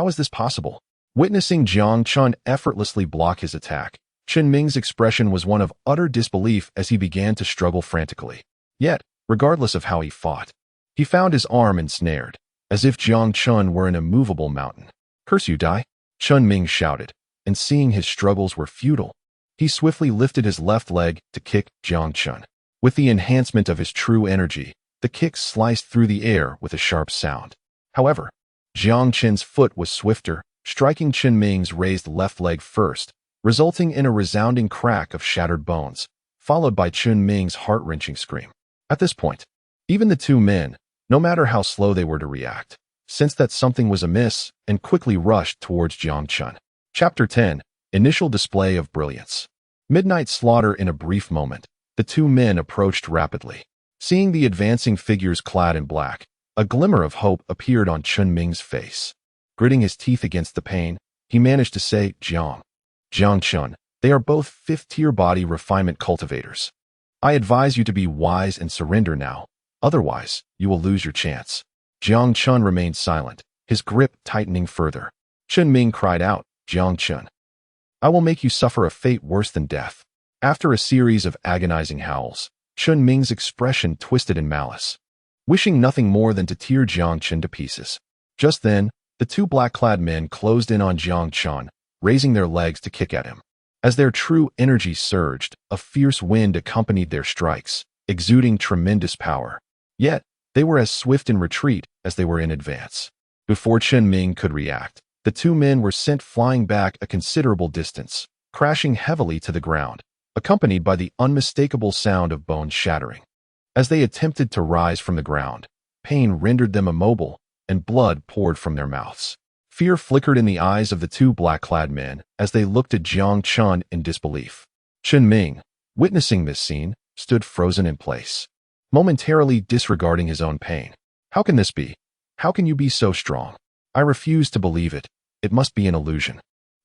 is this possible?" Witnessing Jiang Chen effortlessly block his attack, Chen Ming's expression was one of utter disbelief as he began to struggle frantically. Yet, regardless of how he fought, he found his arm ensnared, as if Jiang Chen were an immovable mountain. "Curse you, die!" Chen Ming shouted, and seeing his struggles were futile, he swiftly lifted his left leg to kick Jiang Chen. With the enhancement of his true energy, the kick sliced through the air with a sharp sound. However, Jiang Chen's foot was swifter, striking Chen Ming's raised left leg first, resulting in a resounding crack of shattered bones, followed by Chen Ming's heart-wrenching scream. At this point, even the 2 men, no matter how slow they were to react, sensed that something was amiss and quickly rushed towards Jiang Chen. Chapter 10, Initial Display of Brilliance. Midnight slaughter. In a brief moment, the 2 men approached rapidly. Seeing the advancing figures clad in black, a glimmer of hope appeared on Chen Ming's face. Gritting his teeth against the pain, he managed to say, Jiang Chen, they are both 5th-tier body refinement cultivators. I advise you to be wise and surrender now, otherwise, you will lose your chance." Jiang Chen remained silent, his grip tightening further. Chen Ming cried out, "Jiang Chen, I will make you suffer a fate worse than death." After a series of agonizing howls, Chen Ming's expression twisted in malice, wishing nothing more than to tear Jiang Chen to pieces. Just then, the 2 black-clad men closed in on Jiang Chen, raising their legs to kick at him. As their true energy surged, a fierce wind accompanied their strikes, exuding tremendous power. Yet, they were as swift in retreat as they were in advance. Before Chen Ming could react, the 2 men were sent flying back a considerable distance, crashing heavily to the ground, accompanied by the unmistakable sound of bones shattering. As they attempted to rise from the ground, pain rendered them immobile, and blood poured from their mouths. Fear flickered in the eyes of the 2 black-clad men as they looked at Jiang Chen in disbelief. "Chen Ming, witnessing this scene, stood frozen in place, momentarily disregarding his own pain. How can this be? How can you be so strong? I refuse to believe it. It must be an illusion.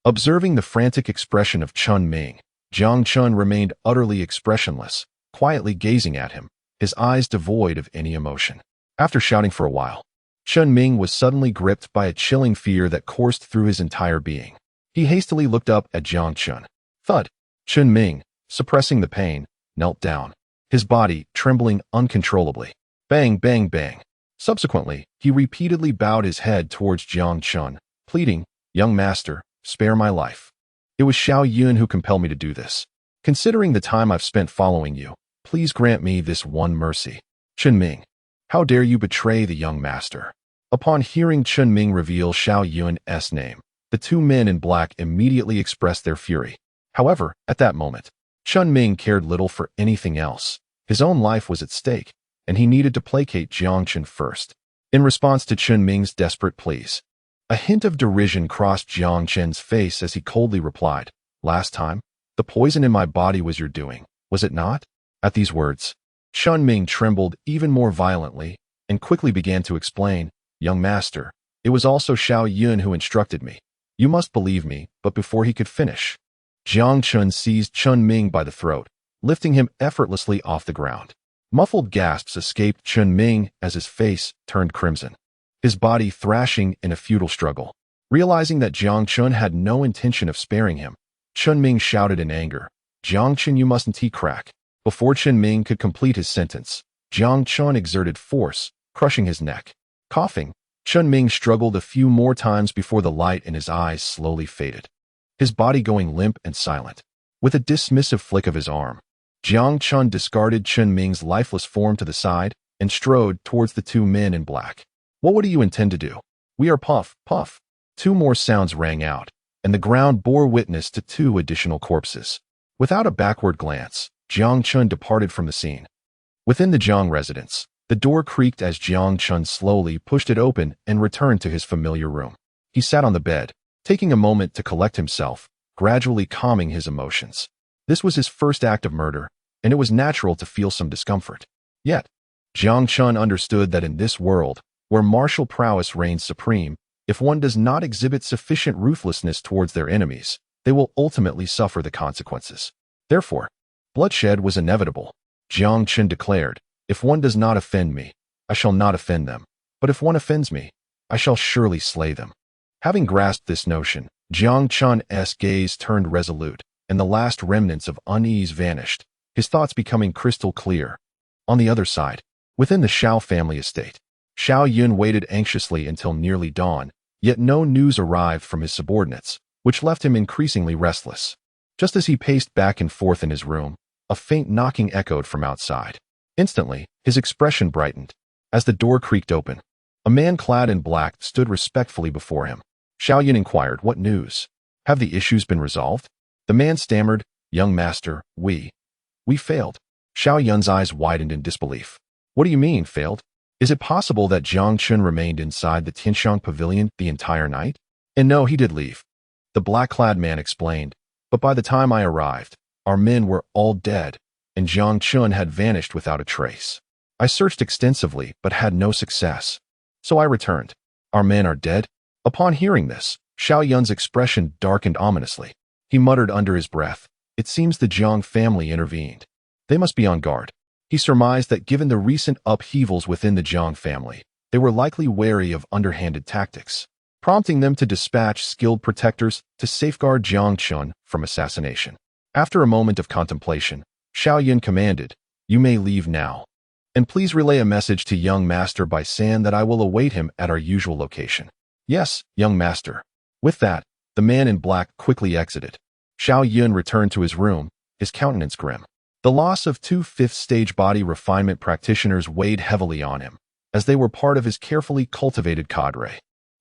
Observing the frantic expression of Chun Ming, Jiang Chen remained utterly expressionless, quietly gazing at him, his eyes devoid of any emotion. After shouting for a while, Chun Ming was suddenly gripped by a chilling fear that coursed through his entire being. He hastily looked up at Jiang Chen. Thud! Chun Ming, suppressing the pain, knelt down, his body trembling uncontrollably. Bang, bang, bang. Subsequently, he repeatedly bowed his head towards Jiang Chen, pleading, "Young master, spare my life. It was Xiao Yun who compelled me to do this. Considering the time I've spent following you, please grant me this one mercy." Chun Ming, how dare you betray the young master? Upon hearing Chun Ming reveal Xiao Yun's name, the two men in black immediately expressed their fury. However, at that moment, Chun Ming cared little for anything else. His own life was at stake, and he needed to placate Jiang Chen first. In response to Chun Ming's desperate pleas, a hint of derision crossed Jiang Chen's face as he coldly replied, "Last time, the poison in my body was your doing, was it not?" At these words, Chun Ming trembled even more violently and quickly began to explain, "Young master, it was also Xiao Yun who instructed me. You must believe me." But before he could finish, Jiang Chen seized Chun Ming by the throat, lifting him effortlessly off the ground. Muffled gasps escaped Chun Ming as his face turned crimson, his body thrashing in a futile struggle. Realizing that Jiang Chen had no intention of sparing him, Chun Ming shouted in anger, "Jiang Chen, you mustn't crack." Before Chun Ming could complete his sentence, Jiang Chen exerted force, crushing his neck. Coughing, Chun Ming struggled a few more times before the light in his eyes slowly faded, his body going limp and silent. With a dismissive flick of his arm, Jiang Chen discarded Chun Ming's lifeless form to the side and strode towards the two men in black. "What do you intend to do?" "We are puff, puff." Two more sounds rang out, and the ground bore witness to two additional corpses. Without a backward glance, Jiang Chen departed from the scene. Within the Jiang residence, the door creaked as Jiang Chen slowly pushed it open and returned to his familiar room. He sat on the bed, taking a moment to collect himself, gradually calming his emotions. This was his first act of murder, and it was natural to feel some discomfort. Yet, Jiang Chen understood that in this world, where martial prowess reigns supreme, if one does not exhibit sufficient ruthlessness towards their enemies, they will ultimately suffer the consequences. Therefore, bloodshed was inevitable. Jiang Chen declared, "If one does not offend me, I shall not offend them. But if one offends me, I shall surely slay them." Having grasped this notion, Jiang Chen's gaze turned resolute, and the last remnants of unease vanished, his thoughts becoming crystal clear. On the other side, within the Xiao family estate, Xiao Yun waited anxiously until nearly dawn, yet no news arrived from his subordinates, which left him increasingly restless. Just as he paced back and forth in his room, a faint knocking echoed from outside. Instantly, his expression brightened. As the door creaked open, a man clad in black stood respectfully before him. Xiao Yun inquired, "What news? Have the issues been resolved?" The man stammered, "Young master, we failed." Xiao Yun's eyes widened in disbelief. "What do you mean, failed? Is it possible that Jiang Chen remained inside the Tianxiang Pavilion the entire night?" "And no, he did leave," the black-clad man explained. "But by the time I arrived, our men were all dead, and Jiang Chen had vanished without a trace. I searched extensively, but had no success. So I returned. Our men are dead?" Upon hearing this, Xiao Yun's expression darkened ominously. He muttered under his breath, "It seems the Jiang family intervened. They must be on guard." He surmised that given the recent upheavals within the Jiang family, they were likely wary of underhanded tactics, prompting them to dispatch skilled protectors to safeguard Jiang Chen from assassination. After a moment of contemplation, Xiao Yun commanded, "You may leave now. And please relay a message to young master by saying that I will await him at our usual location." "Yes, young master." With that, the man in black quickly exited. Xiao Yun returned to his room, his countenance grim. The loss of two fifth-stage body refinement practitioners weighed heavily on him, as they were part of his carefully cultivated cadre.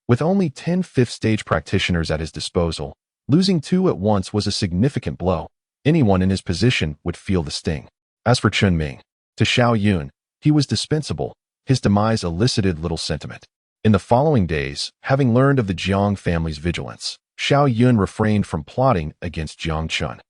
With only 10 fifth-stage practitioners at his disposal, losing two at once was a significant blow. Anyone in his position would feel the sting. As for Chun Ming, to Xiao Yun, he was dispensable. His demise elicited little sentiment. In the following days, having learned of the Jiang family's vigilance, Xiao Yun refrained from plotting against Jiang Chen.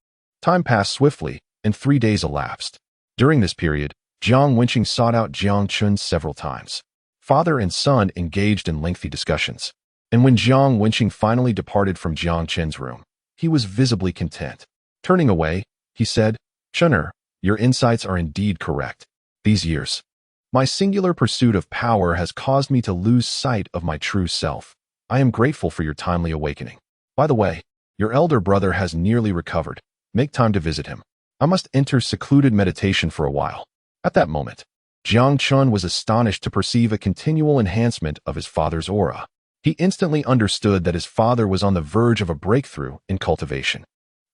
Time passed swiftly, and 3 days elapsed. During this period, Jiang Wenqing sought out Jiang Chen several times. Father and son engaged in lengthy discussions. And when Jiang Wenqing finally departed from Jiang Chen's room, he was visibly content. Turning away, he said, "Chener, your insights are indeed correct. These years, my singular pursuit of power has caused me to lose sight of my true self. I am grateful for your timely awakening. By the way, your elder brother has nearly recovered. Make time to visit him. I must enter secluded meditation for a while." At that moment, Jiang Chen was astonished to perceive a continual enhancement of his father's aura. He instantly understood that his father was on the verge of a breakthrough in cultivation.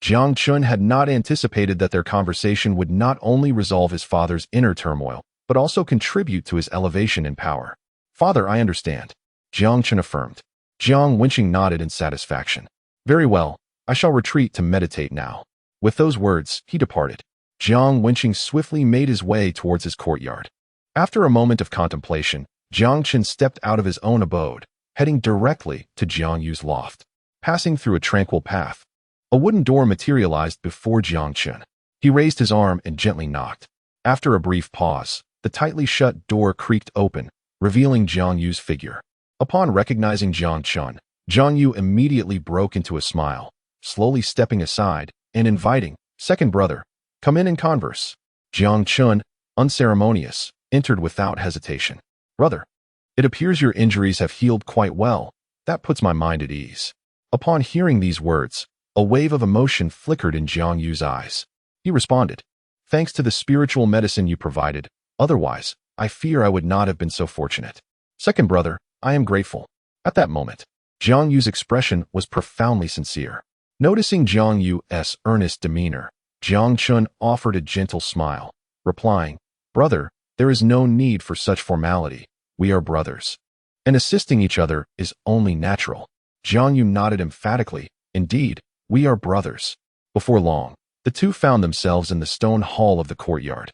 Jiang Chen had not anticipated that their conversation would not only resolve his father's inner turmoil, but also contribute to his elevation in power. "Father, I understand," Jiang Chen affirmed. Jiang Wenqing nodded in satisfaction. "Very well, I shall retreat to meditate now." With those words, he departed. Jiang Wenqing swiftly made his way towards his courtyard. After a moment of contemplation, Jiang Chen stepped out of his own abode, heading directly to Jiang Yu's loft. Passing through a tranquil path, a wooden door materialized before Jiang Chen. He raised his arm and gently knocked. After a brief pause, the tightly shut door creaked open, revealing Jiang Yu's figure. Upon recognizing Jiang Chen, Jiang Yu immediately broke into a smile, slowly stepping aside and inviting, "Second brother, come in and converse." Jiang Chen, unceremonious, entered without hesitation. "Brother, it appears your injuries have healed quite well. That puts my mind at ease." Upon hearing these words, a wave of emotion flickered in Jiang Yu's eyes. He responded, "Thanks to the spiritual medicine you provided, otherwise, I fear I would not have been so fortunate. Second brother, I am grateful." At that moment, Jiang Yu's expression was profoundly sincere. Noticing Jiang Yu's earnest demeanor, Jiang Chen offered a gentle smile, replying, "Brother, there is no need for such formality. We are brothers, and assisting each other is only natural." Jiang Yu nodded emphatically, "Indeed, we are brothers." Before long, the two found themselves in the stone hall of the courtyard,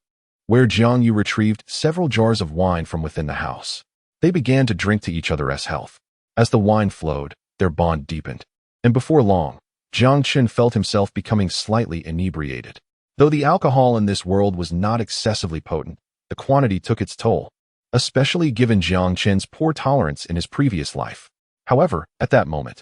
where Jiang Yu retrieved several jars of wine from within the house. They began to drink to each other's health. As the wine flowed, their bond deepened, and before long, Jiang Chen felt himself becoming slightly inebriated. Though the alcohol in this world was not excessively potent, the quantity took its toll, especially given Jiang Chen's poor tolerance in his previous life. However, at that moment,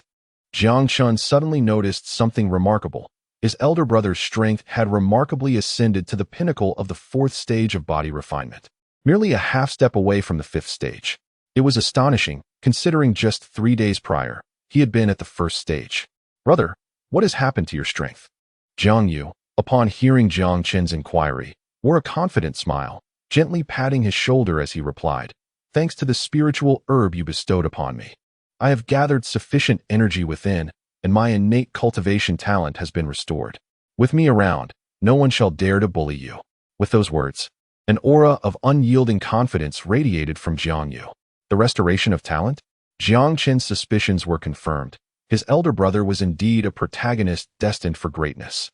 Jiang Chen suddenly noticed something remarkable. His elder brother's strength had remarkably ascended to the pinnacle of the 4th stage of body refinement, merely a half step away from the 5th stage. It was astonishing, considering just 3 days prior, he had been at the 1st stage. "Brother, what has happened to your strength?" Jiang Yu, upon hearing Jiang Chen's inquiry, wore a confident smile, gently patting his shoulder as he replied, "Thanks to the spiritual herb you bestowed upon me, I have gathered sufficient energy within, and my innate cultivation talent has been restored. With me around, no one shall dare to bully you." With those words, an aura of unyielding confidence radiated from Jiang Yu. The restoration of talent? Jiang Chen's suspicions were confirmed. His elder brother was indeed a protagonist destined for greatness,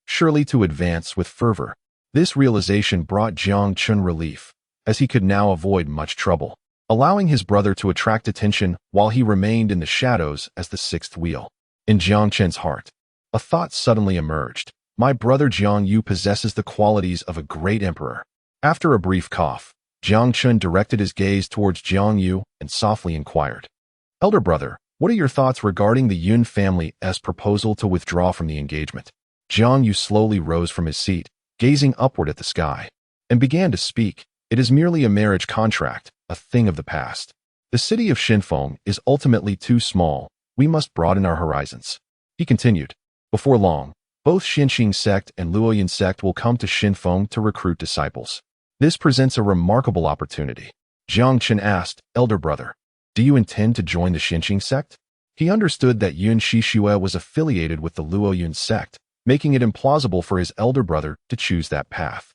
surely to advance with fervor. This realization brought Jiang Chen relief, as he could now avoid much trouble, allowing his brother to attract attention while he remained in the shadows as the 6th wheel. In Jiang Chen's heart, a thought suddenly emerged. My brother Jiang Yu possesses the qualities of a great emperor. After a brief cough, Jiang Chen directed his gaze towards Jiang Yu and softly inquired, "Elder brother, what are your thoughts regarding the Yun family's proposal to withdraw from the engagement?" Jiang Yu slowly rose from his seat, gazing upward at the sky, and began to speak. "It is merely a marriage contract, a thing of the past. The city of Xinfeng is ultimately too small. We must broaden our horizons." He continued, "Before long, both Xinxing sect and Luoyun sect will come to Xinfeng to recruit disciples. This presents a remarkable opportunity." Jiang Chen asked, "Elder brother, do you intend to join the Xinxing sect?" He understood that Yun Shixue was affiliated with the Luoyun sect, making it implausible for his elder brother to choose that path.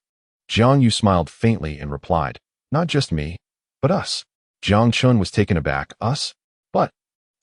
Jiang Yu smiled faintly and replied, "Not just me, but us." Jiang Chen was taken aback. "Us? But,"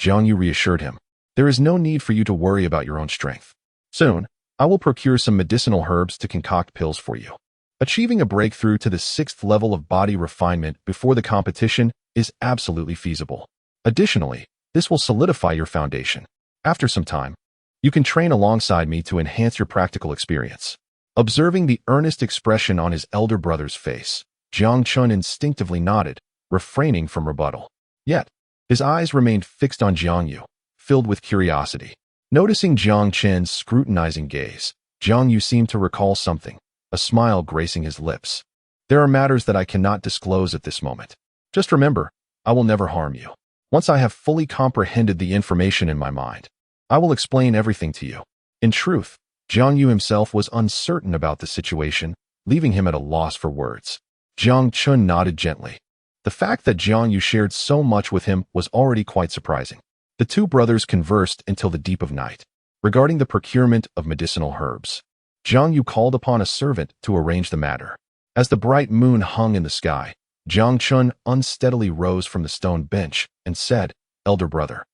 Jiang Yu reassured him, "there is no need for you to worry about your own strength. Soon, I will procure some medicinal herbs to concoct pills for you." Achieving a breakthrough to the 6th level of body refinement before the competition is absolutely feasible. Additionally, this will solidify your foundation. After some time, you can train alongside me to enhance your practical experience. Observing the earnest expression on his elder brother's face, Jiang Chen instinctively nodded, refraining from rebuttal. Yet, his eyes remained fixed on Jiang Yu, filled with curiosity. Noticing Jiang Chen's scrutinizing gaze, Jiang Yu seemed to recall something, a smile gracing his lips. There are matters that I cannot disclose at this moment. Just remember, I will never harm you. Once I have fully comprehended the information in my mind, I will explain everything to you. In truth, Jiang Yu himself was uncertain about the situation, leaving him at a loss for words. Jiang Chen nodded gently. The fact that Jiang Yu shared so much with him was already quite surprising. The two brothers conversed until the deep of night, regarding the procurement of medicinal herbs. Jiang Yu called upon a servant to arrange the matter. As the bright moon hung in the sky, Jiang Chen unsteadily rose from the stone bench and said, "Elder brother,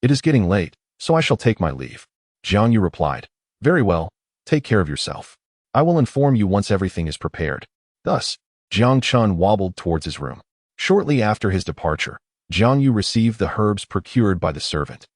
it is getting late, so I shall take my leave." Jiang Yu replied, "Very well, take care of yourself. I will inform you once everything is prepared." Thus, Jiang Chen wobbled towards his room. Shortly after his departure, Jiang Yu received the herbs procured by the servant.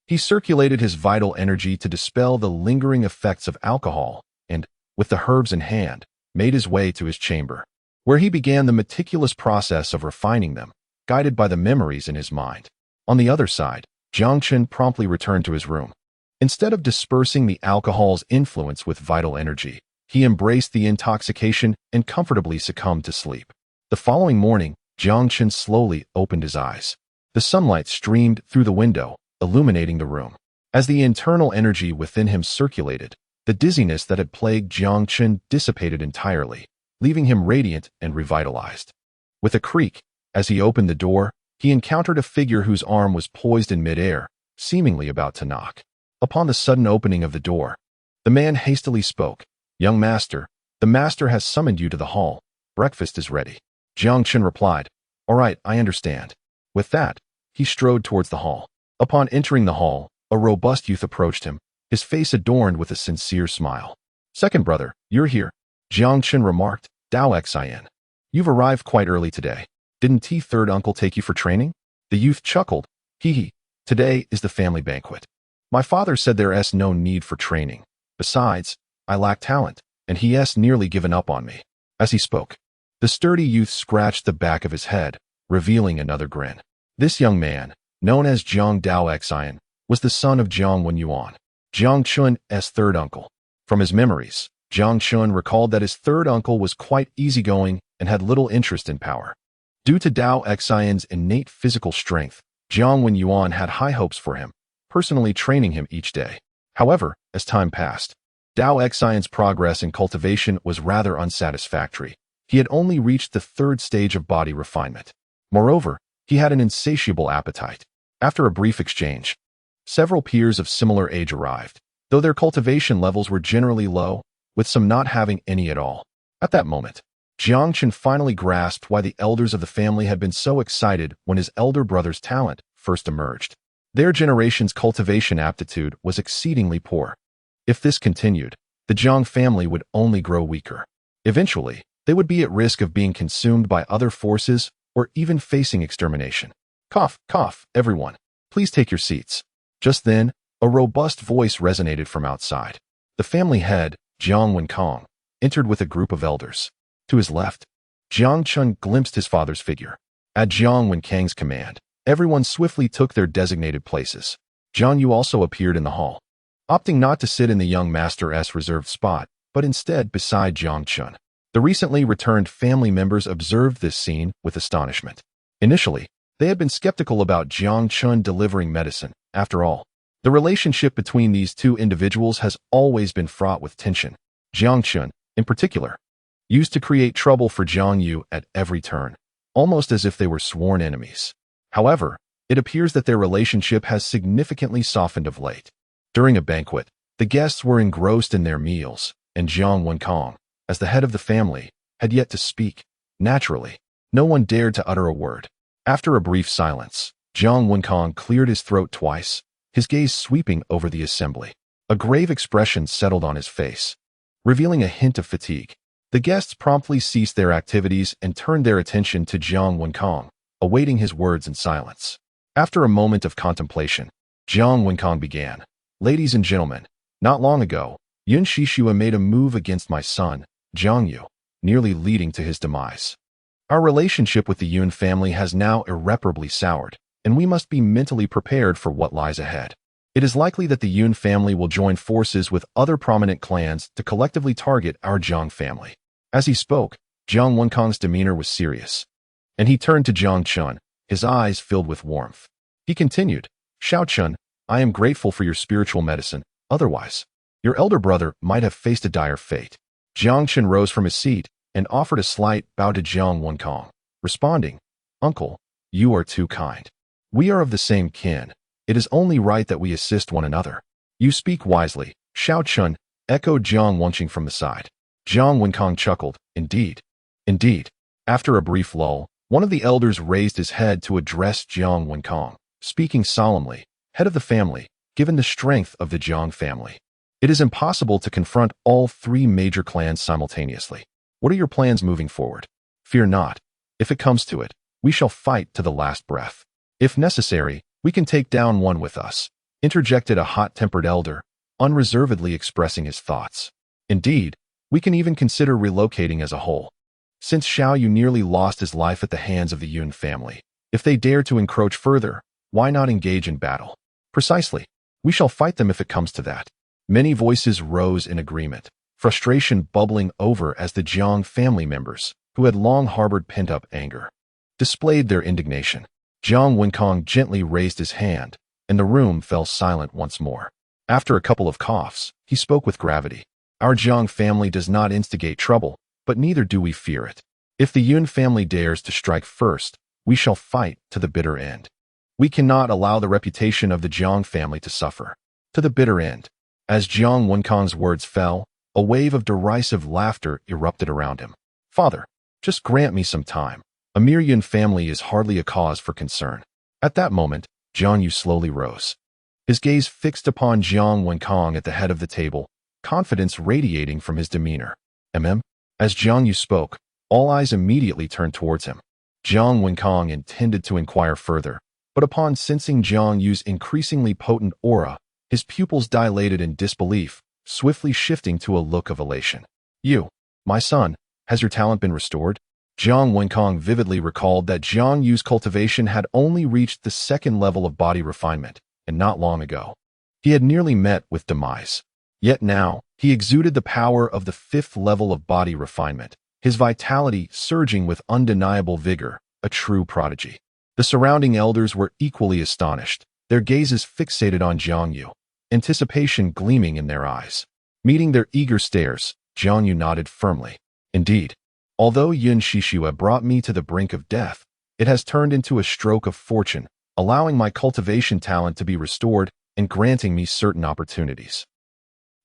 He circulated his vital energy to dispel the lingering effects of alcohol and, with the herbs in hand, made his way to his chamber, where he began the meticulous process of refining them, guided by the memories in his mind. On the other side, Jiang Chen promptly returned to his room. Instead of dispersing the alcohol's influence with vital energy, he embraced the intoxication and comfortably succumbed to sleep. The following morning, Jiang Chen slowly opened his eyes. The sunlight streamed through the window, illuminating the room. As the internal energy within him circulated, the dizziness that had plagued Jiang Chen dissipated entirely, leaving him radiant and revitalized. With a creak, as he opened the door, he encountered a figure whose arm was poised in midair, seemingly about to knock. Upon the sudden opening of the door, the man hastily spoke, "Young master, the master has summoned you to the hall. Breakfast is ready." Jiang Chen replied, "All right, I understand." With that, he strode towards the hall. Upon entering the hall, a robust youth approached him, his face adorned with a sincere smile. "Second brother, you're here," Jiang Chen remarked, "Daoxin. You've arrived quite early today. Didn't third uncle take you for training?" The youth chuckled, "Hee. Today is the family banquet. My father said there's no need for training. Besides, I lack talent, and he's nearly given up on me." As he spoke, the sturdy youth scratched the back of his head, revealing another grin. This young man, known as Jiang Daoxin, was the son of Jiang Yuan, Jiang Chen's third uncle. From his memories, Jiang Chen recalled that his third uncle was quite easygoing and had little interest in power. Due to Daoxin's innate physical strength, Jiang Yuan had high hopes for him, personally training him each day. However, as time passed, Daoxin's progress in cultivation was rather unsatisfactory. He had only reached the third stage of body refinement. Moreover, he had an insatiable appetite. After a brief exchange, several peers of similar age arrived, though their cultivation levels were generally low, with some not having any at all. At that moment, Jiang Chen finally grasped why the elders of the family had been so excited when his elder brother's talent first emerged. Their generation's cultivation aptitude was exceedingly poor. If this continued, the Jiang family would only grow weaker. Eventually, they would be at risk of being consumed by other forces or even facing extermination. "Cough, cough, everyone. Please take your seats." Just then, a robust voice resonated from outside. The family head, Jiang Wenkong, entered with a group of elders. To his left, Jiang Chen glimpsed his father's figure. At Jiang Wenkang's command, everyone swiftly took their designated places. Jiang Yu also appeared in the hall, opting not to sit in the young master's reserved spot, but instead beside Jiang Chen. The recently returned family members observed this scene with astonishment. Initially, they had been skeptical about Jiang Chen delivering medicine. After all, the relationship between these two individuals has always been fraught with tension. Jiang Chen, in particular, used to create trouble for Jiang Yu at every turn, almost as if they were sworn enemies. However, it appears that their relationship has significantly softened of late. During a banquet, the guests were engrossed in their meals, and Jiang Wenkong, as the head of the family, had yet to speak. Naturally, no one dared to utter a word. After a brief silence, Jiang Wenkong cleared his throat twice, his gaze sweeping over the assembly. A grave expression settled on his face, revealing a hint of fatigue. The guests promptly ceased their activities and turned their attention to Jiang Wenkong, awaiting his words in silence. After a moment of contemplation, Jiang Wenkong began, "Ladies and gentlemen, not long ago, Yun Shishua made a move against my son, Jiang Yu, nearly leading to his demise. Our relationship with the Yun family has now irreparably soured, and we must be mentally prepared for what lies ahead. It is likely that the Yun family will join forces with other prominent clans to collectively target our Jiang family. As he spoke, Jiang Wenkang's demeanor was serious, and he turned to Jiang Chen, his eyes filled with warmth. He continued, Xiao Chen, I am grateful for your spiritual medicine, otherwise, your elder brother might have faced a dire fate. Jiang Chen rose from his seat and offered a slight bow to Jiang Wenkang, responding, Uncle, you are too kind. We are of the same kin. It is only right that we assist one another. You speak wisely, Xiao Chen, echoed Jiang Wenqing from the side. Jiang Wenkang chuckled, Indeed. Indeed. After a brief lull, one of the elders raised his head to address Jiang Wenkang, speaking solemnly, Head of the family, given the strength of the Jiang family, it is impossible to confront all three major clans simultaneously. What are your plans moving forward? Fear not. If it comes to it, we shall fight to the last breath. If necessary, we can take down one with us, interjected a hot-tempered elder, unreservedly expressing his thoughts. Indeed, we can even consider relocating as a whole. Since Xiao Yu nearly lost his life at the hands of the Yun family, if they dare to encroach further, why not engage in battle? Precisely. We shall fight them if it comes to that. Many voices rose in agreement, frustration bubbling over as the Jiang family members, who had long harbored pent-up anger, displayed their indignation. Jiang Wenkang gently raised his hand, and the room fell silent once more. After a couple of coughs, he spoke with gravity. Our Jiang family does not instigate trouble, but neither do we fear it. If the Yun family dares to strike first, we shall fight to the bitter end. We cannot allow the reputation of the Jiang family to suffer. To the bitter end. As Jiang Wenkang's words fell, a wave of derisive laughter erupted around him. Father, just grant me some time. A mere Yun family is hardly a cause for concern. At that moment, Jiang Yu slowly rose. His gaze fixed upon Jiang Wenkang at the head of the table, confidence radiating from his demeanor. As Jiang Yu spoke, all eyes immediately turned towards him. Jiang Wenkang intended to inquire further, but upon sensing Jiang Yu's increasingly potent aura, his pupils dilated in disbelief, swiftly shifting to a look of elation. You, my son, has your talent been restored? Jiang Wenkang vividly recalled that Jiang Yu's cultivation had only reached the second level of body refinement, and not long ago. He had nearly met with demise. Yet now, he exuded the power of the fifth level of body refinement, his vitality surging with undeniable vigor, a true prodigy. The surrounding elders were equally astonished, their gazes fixated on Jiang Yu, anticipation gleaming in their eyes. Meeting their eager stares, Jiang Yu nodded firmly. Indeed, although Yun Shishua brought me to the brink of death, it has turned into a stroke of fortune, allowing my cultivation talent to be restored and granting me certain opportunities.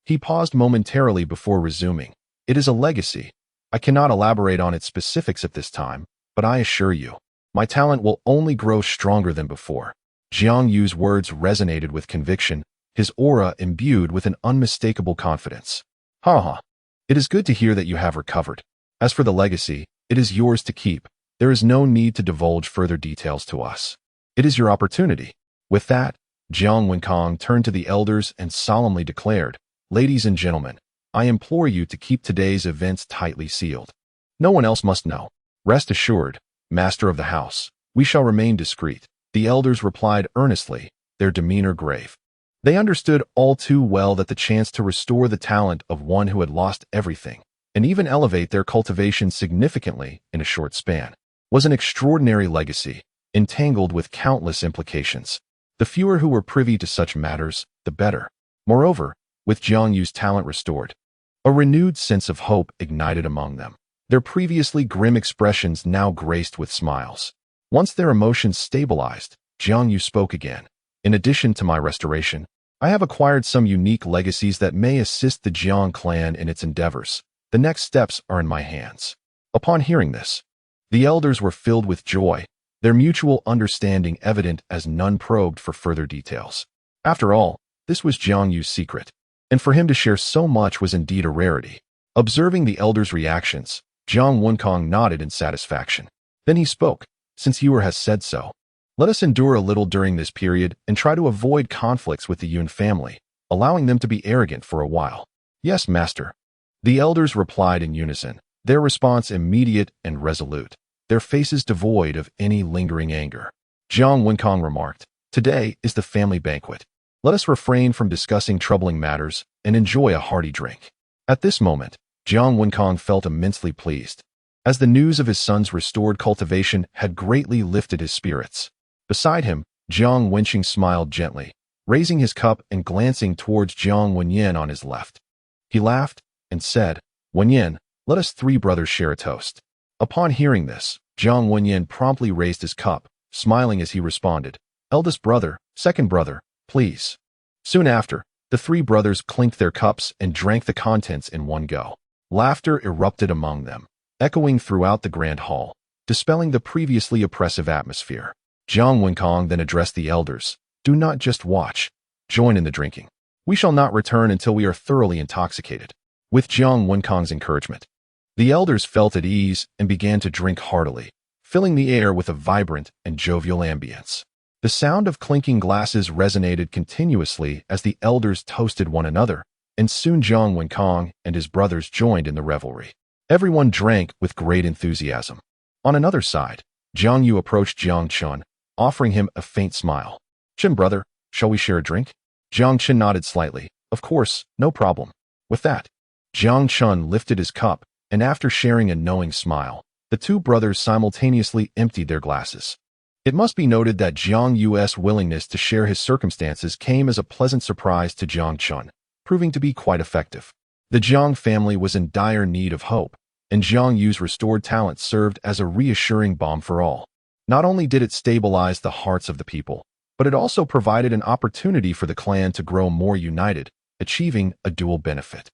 He paused momentarily before resuming. It is a legacy. I cannot elaborate on its specifics at this time, but I assure you, my talent will only grow stronger than before. Jiang Yu's words resonated with conviction, his aura imbued with an unmistakable confidence. It is good to hear that you have recovered. As for the legacy, it is yours to keep. There is no need to divulge further details to us. It is your opportunity. With that, Jiang Wenkang turned to the elders and solemnly declared, Ladies and gentlemen, I implore you to keep today's events tightly sealed. No one else must know. Rest assured, master of the house, we shall remain discreet. The elders replied earnestly, their demeanor grave. They understood all too well that the chance to restore the talent of one who had lost everything, and even elevate their cultivation significantly in a short span, was an extraordinary legacy, entangled with countless implications. The fewer who were privy to such matters, the better. Moreover, with Jiang Yu's talent restored, a renewed sense of hope ignited among them. Their previously grim expressions now graced with smiles. Once their emotions stabilized, Jiang Yu spoke again. In addition to my restoration, I have acquired some unique legacies that may assist the Jiang clan in its endeavors. The next steps are in my hands. Upon hearing this, the elders were filled with joy, their mutual understanding evident as none probed for further details. After all, this was Jiang Yu's secret, and for him to share so much was indeed a rarity. Observing the elders' reactions, Jiang Wenkang nodded in satisfaction. Then he spoke, Since Yuer has said so, let us endure a little during this period and try to avoid conflicts with the Yun family, allowing them to be arrogant for a while. Yes, master. The elders replied in unison, their response immediate and resolute, their faces devoid of any lingering anger. Jiang Wenkong remarked, "Today is the family banquet. Let us refrain from discussing troubling matters and enjoy a hearty drink." At this moment, Jiang Wenkong felt immensely pleased, as the news of his son's restored cultivation had greatly lifted his spirits. Beside him, Jiang Wenqing smiled gently, raising his cup and glancing towards Jiang Wenyan on his left. He laughed and said, "Wenyan, let us three brothers share a toast." Upon hearing this, Jiang Wenyan promptly raised his cup, smiling as he responded, "Eldest brother, second brother, please." Soon after, the three brothers clinked their cups and drank the contents in one go. Laughter erupted among them, echoing throughout the grand hall, dispelling the previously oppressive atmosphere. Jiang Wenkong then addressed the elders, "Do not just watch. Join in the drinking. We shall not return until we are thoroughly intoxicated." With Jiang Wenkong's encouragement, the elders felt at ease and began to drink heartily, filling the air with a vibrant and jovial ambience. The sound of clinking glasses resonated continuously as the elders toasted one another, and soon Jiang Wenkong and his brothers joined in the revelry. Everyone drank with great enthusiasm. On another side, Jiang Yu approached Jiang Chen, offering him a faint smile. "Chen brother, shall we share a drink?" Jiang Chen nodded slightly. "Of course, no problem." With that, Jiang Chen lifted his cup, and after sharing a knowing smile, the two brothers simultaneously emptied their glasses. It must be noted that Jiang Yu's willingness to share his circumstances came as a pleasant surprise to Jiang Chen, proving to be quite effective. The Jiang family was in dire need of hope, and Jiang Yu's restored talent served as a reassuring balm for all. Not only did it stabilize the hearts of the people, but it also provided an opportunity for the clan to grow more united, achieving a dual benefit.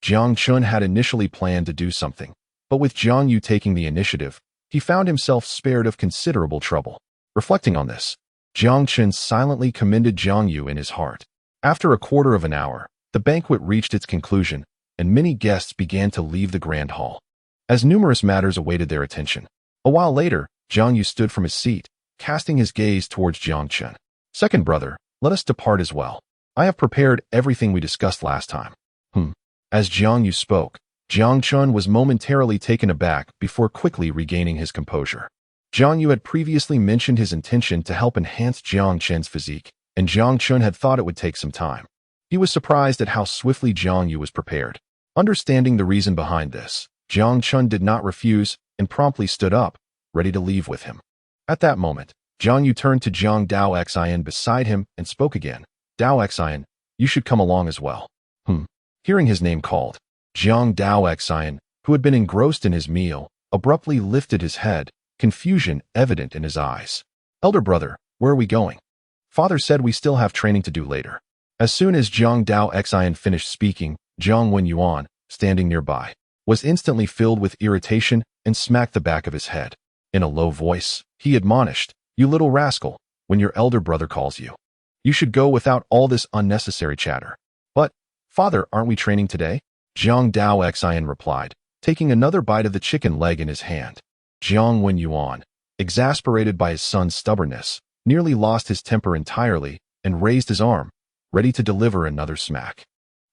Jiang Chen had initially planned to do something, but with Jiang Yu taking the initiative, he found himself spared of considerable trouble. Reflecting on this, Jiang Chen silently commended Jiang Yu in his heart. After a quarter of an hour, the banquet reached its conclusion, and many guests began to leave the grand hall, as numerous matters awaited their attention. A while later, Jiang Yu stood from his seat, casting his gaze towards Jiang Chen. "Second brother, let us depart as well. I have prepared everything we discussed last time." As Jiang Yu spoke, Jiang Chen was momentarily taken aback before quickly regaining his composure. Jiang Yu had previously mentioned his intention to help enhance Jiang Chen's physique, and Jiang Chen had thought it would take some time. He was surprised at how swiftly Jiang Yu was prepared. Understanding the reason behind this, Jiang Chen did not refuse and promptly stood up, ready to leave with him. At that moment, Jiang Yu turned to Jiang Daoxin beside him and spoke again. "Daoxin, you should come along as well." Hearing his name called, Jiang Daoxin, who had been engrossed in his meal, abruptly lifted his head, confusion evident in his eyes. "Elder brother, where are we going? Father said we still have training to do later." As soon as Jiang Daoxin finished speaking, Jiang Wenyuan, standing nearby, was instantly filled with irritation and smacked the back of his head. In a low voice, he admonished, "You little rascal, when your elder brother calls you, you should go without all this unnecessary chatter." "But, father, aren't we training today?" Jiang Daoxin replied, taking another bite of the chicken leg in his hand. Jiang Wenyuan, exasperated by his son's stubbornness, nearly lost his temper entirely and raised his arm, ready to deliver another smack.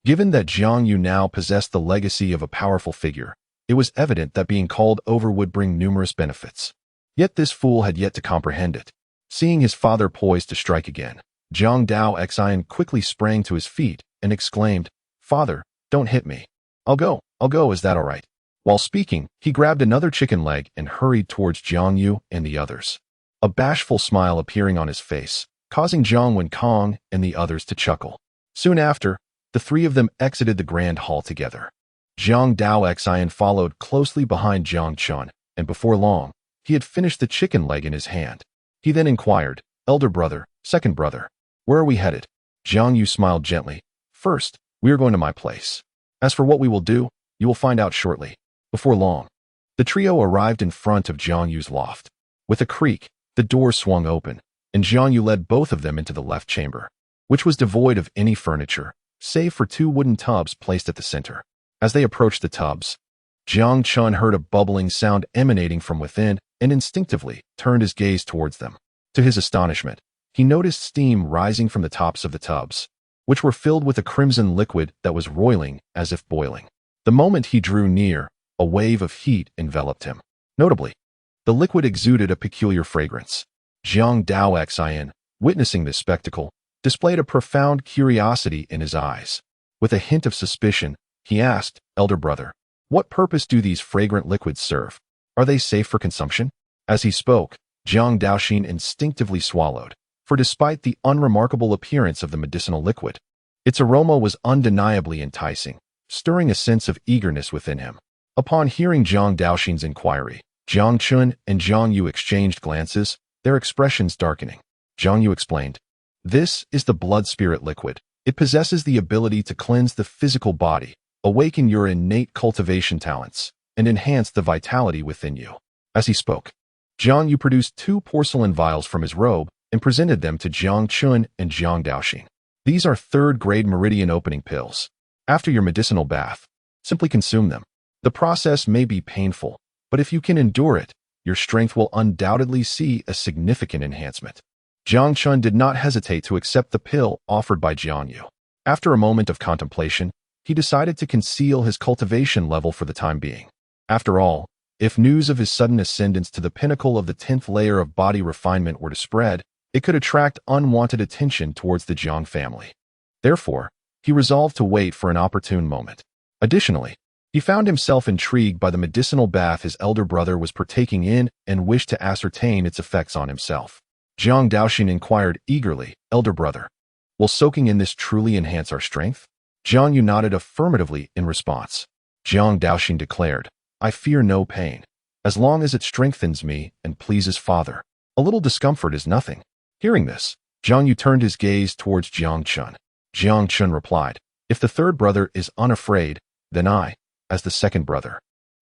Given that Jiang Yu now possessed the legacy of a powerful figure, it was evident that being called over would bring numerous benefits. Yet this fool had yet to comprehend it. Seeing his father poised to strike again, Jiang Daoxin quickly sprang to his feet and exclaimed, "Father, don't hit me. I'll go, is that all right?" While speaking, he grabbed another chicken leg and hurried towards Jiang Yu and the others, a bashful smile appearing on his face, causing Jiang Wenkong and the others to chuckle. Soon after, the three of them exited the grand hall together. Jiang Daoxin followed closely behind Jiang Chen, and before long, he had finished the chicken leg in his hand. He then inquired, "Elder brother, second brother, where are we headed?" Jiang Yu smiled gently. "First, we are going to my place. As for what we will do, you will find out shortly." Before long, the trio arrived in front of Jiang Yu's loft. With a creak, the door swung open, and Jiang Yu led both of them into the left chamber, which was devoid of any furniture, save for two wooden tubs placed at the center. As they approached the tubs, Jiang Chen heard a bubbling sound emanating from within and instinctively turned his gaze towards them. To his astonishment, he noticed steam rising from the tops of the tubs. which were filled with a crimson liquid that was roiling as if boiling. The moment he drew near, a wave of heat enveloped him. Notably, the liquid exuded a peculiar fragrance. Jiang Daoxin, witnessing this spectacle, displayed a profound curiosity in his eyes. With a hint of suspicion, he asked, "Elder brother, what purpose do these fragrant liquids serve? Are they safe for consumption?" As he spoke, Jiang Daoxin instinctively swallowed, for despite the unremarkable appearance of the medicinal liquid, its aroma was undeniably enticing, stirring a sense of eagerness within him. Upon hearing Jiang Daoxin's inquiry, Jiang Chen and Jiang Yu exchanged glances, their expressions darkening. Jiang Yu explained, "This is the blood spirit liquid. It possesses the ability to cleanse the physical body, awaken your innate cultivation talents, and enhance the vitality within you." As he spoke, Jiang Yu produced 2 porcelain vials from his robe and presented them to Jiang Chen and Jiang Daoxin. "These are third-grade meridian opening pills. After your medicinal bath, simply consume them. The process may be painful, but if you can endure it, your strength will undoubtedly see a significant enhancement." Jiang Chen did not hesitate to accept the pill offered by Jiang Yu. After a moment of contemplation, he decided to conceal his cultivation level for the time being. After all, if news of his sudden ascendance to the pinnacle of the 10th layer of body refinement were to spread, it could attract unwanted attention towards the Jiang family. Therefore, he resolved to wait for an opportune moment. Additionally, he found himself intrigued by the medicinal bath his elder brother was partaking in and wished to ascertain its effects on himself. Jiang Daoxin inquired eagerly, "Elder brother, will soaking in this truly enhance our strength?" Jiang Yu nodded affirmatively in response. Jiang Daoxin declared, "I fear no pain. As long as it strengthens me and pleases Father, a little discomfort is nothing." Hearing this, Jiang Yu turned his gaze towards Jiang Chen. Jiang Chen replied, "If the third brother is unafraid, then I, as the second brother,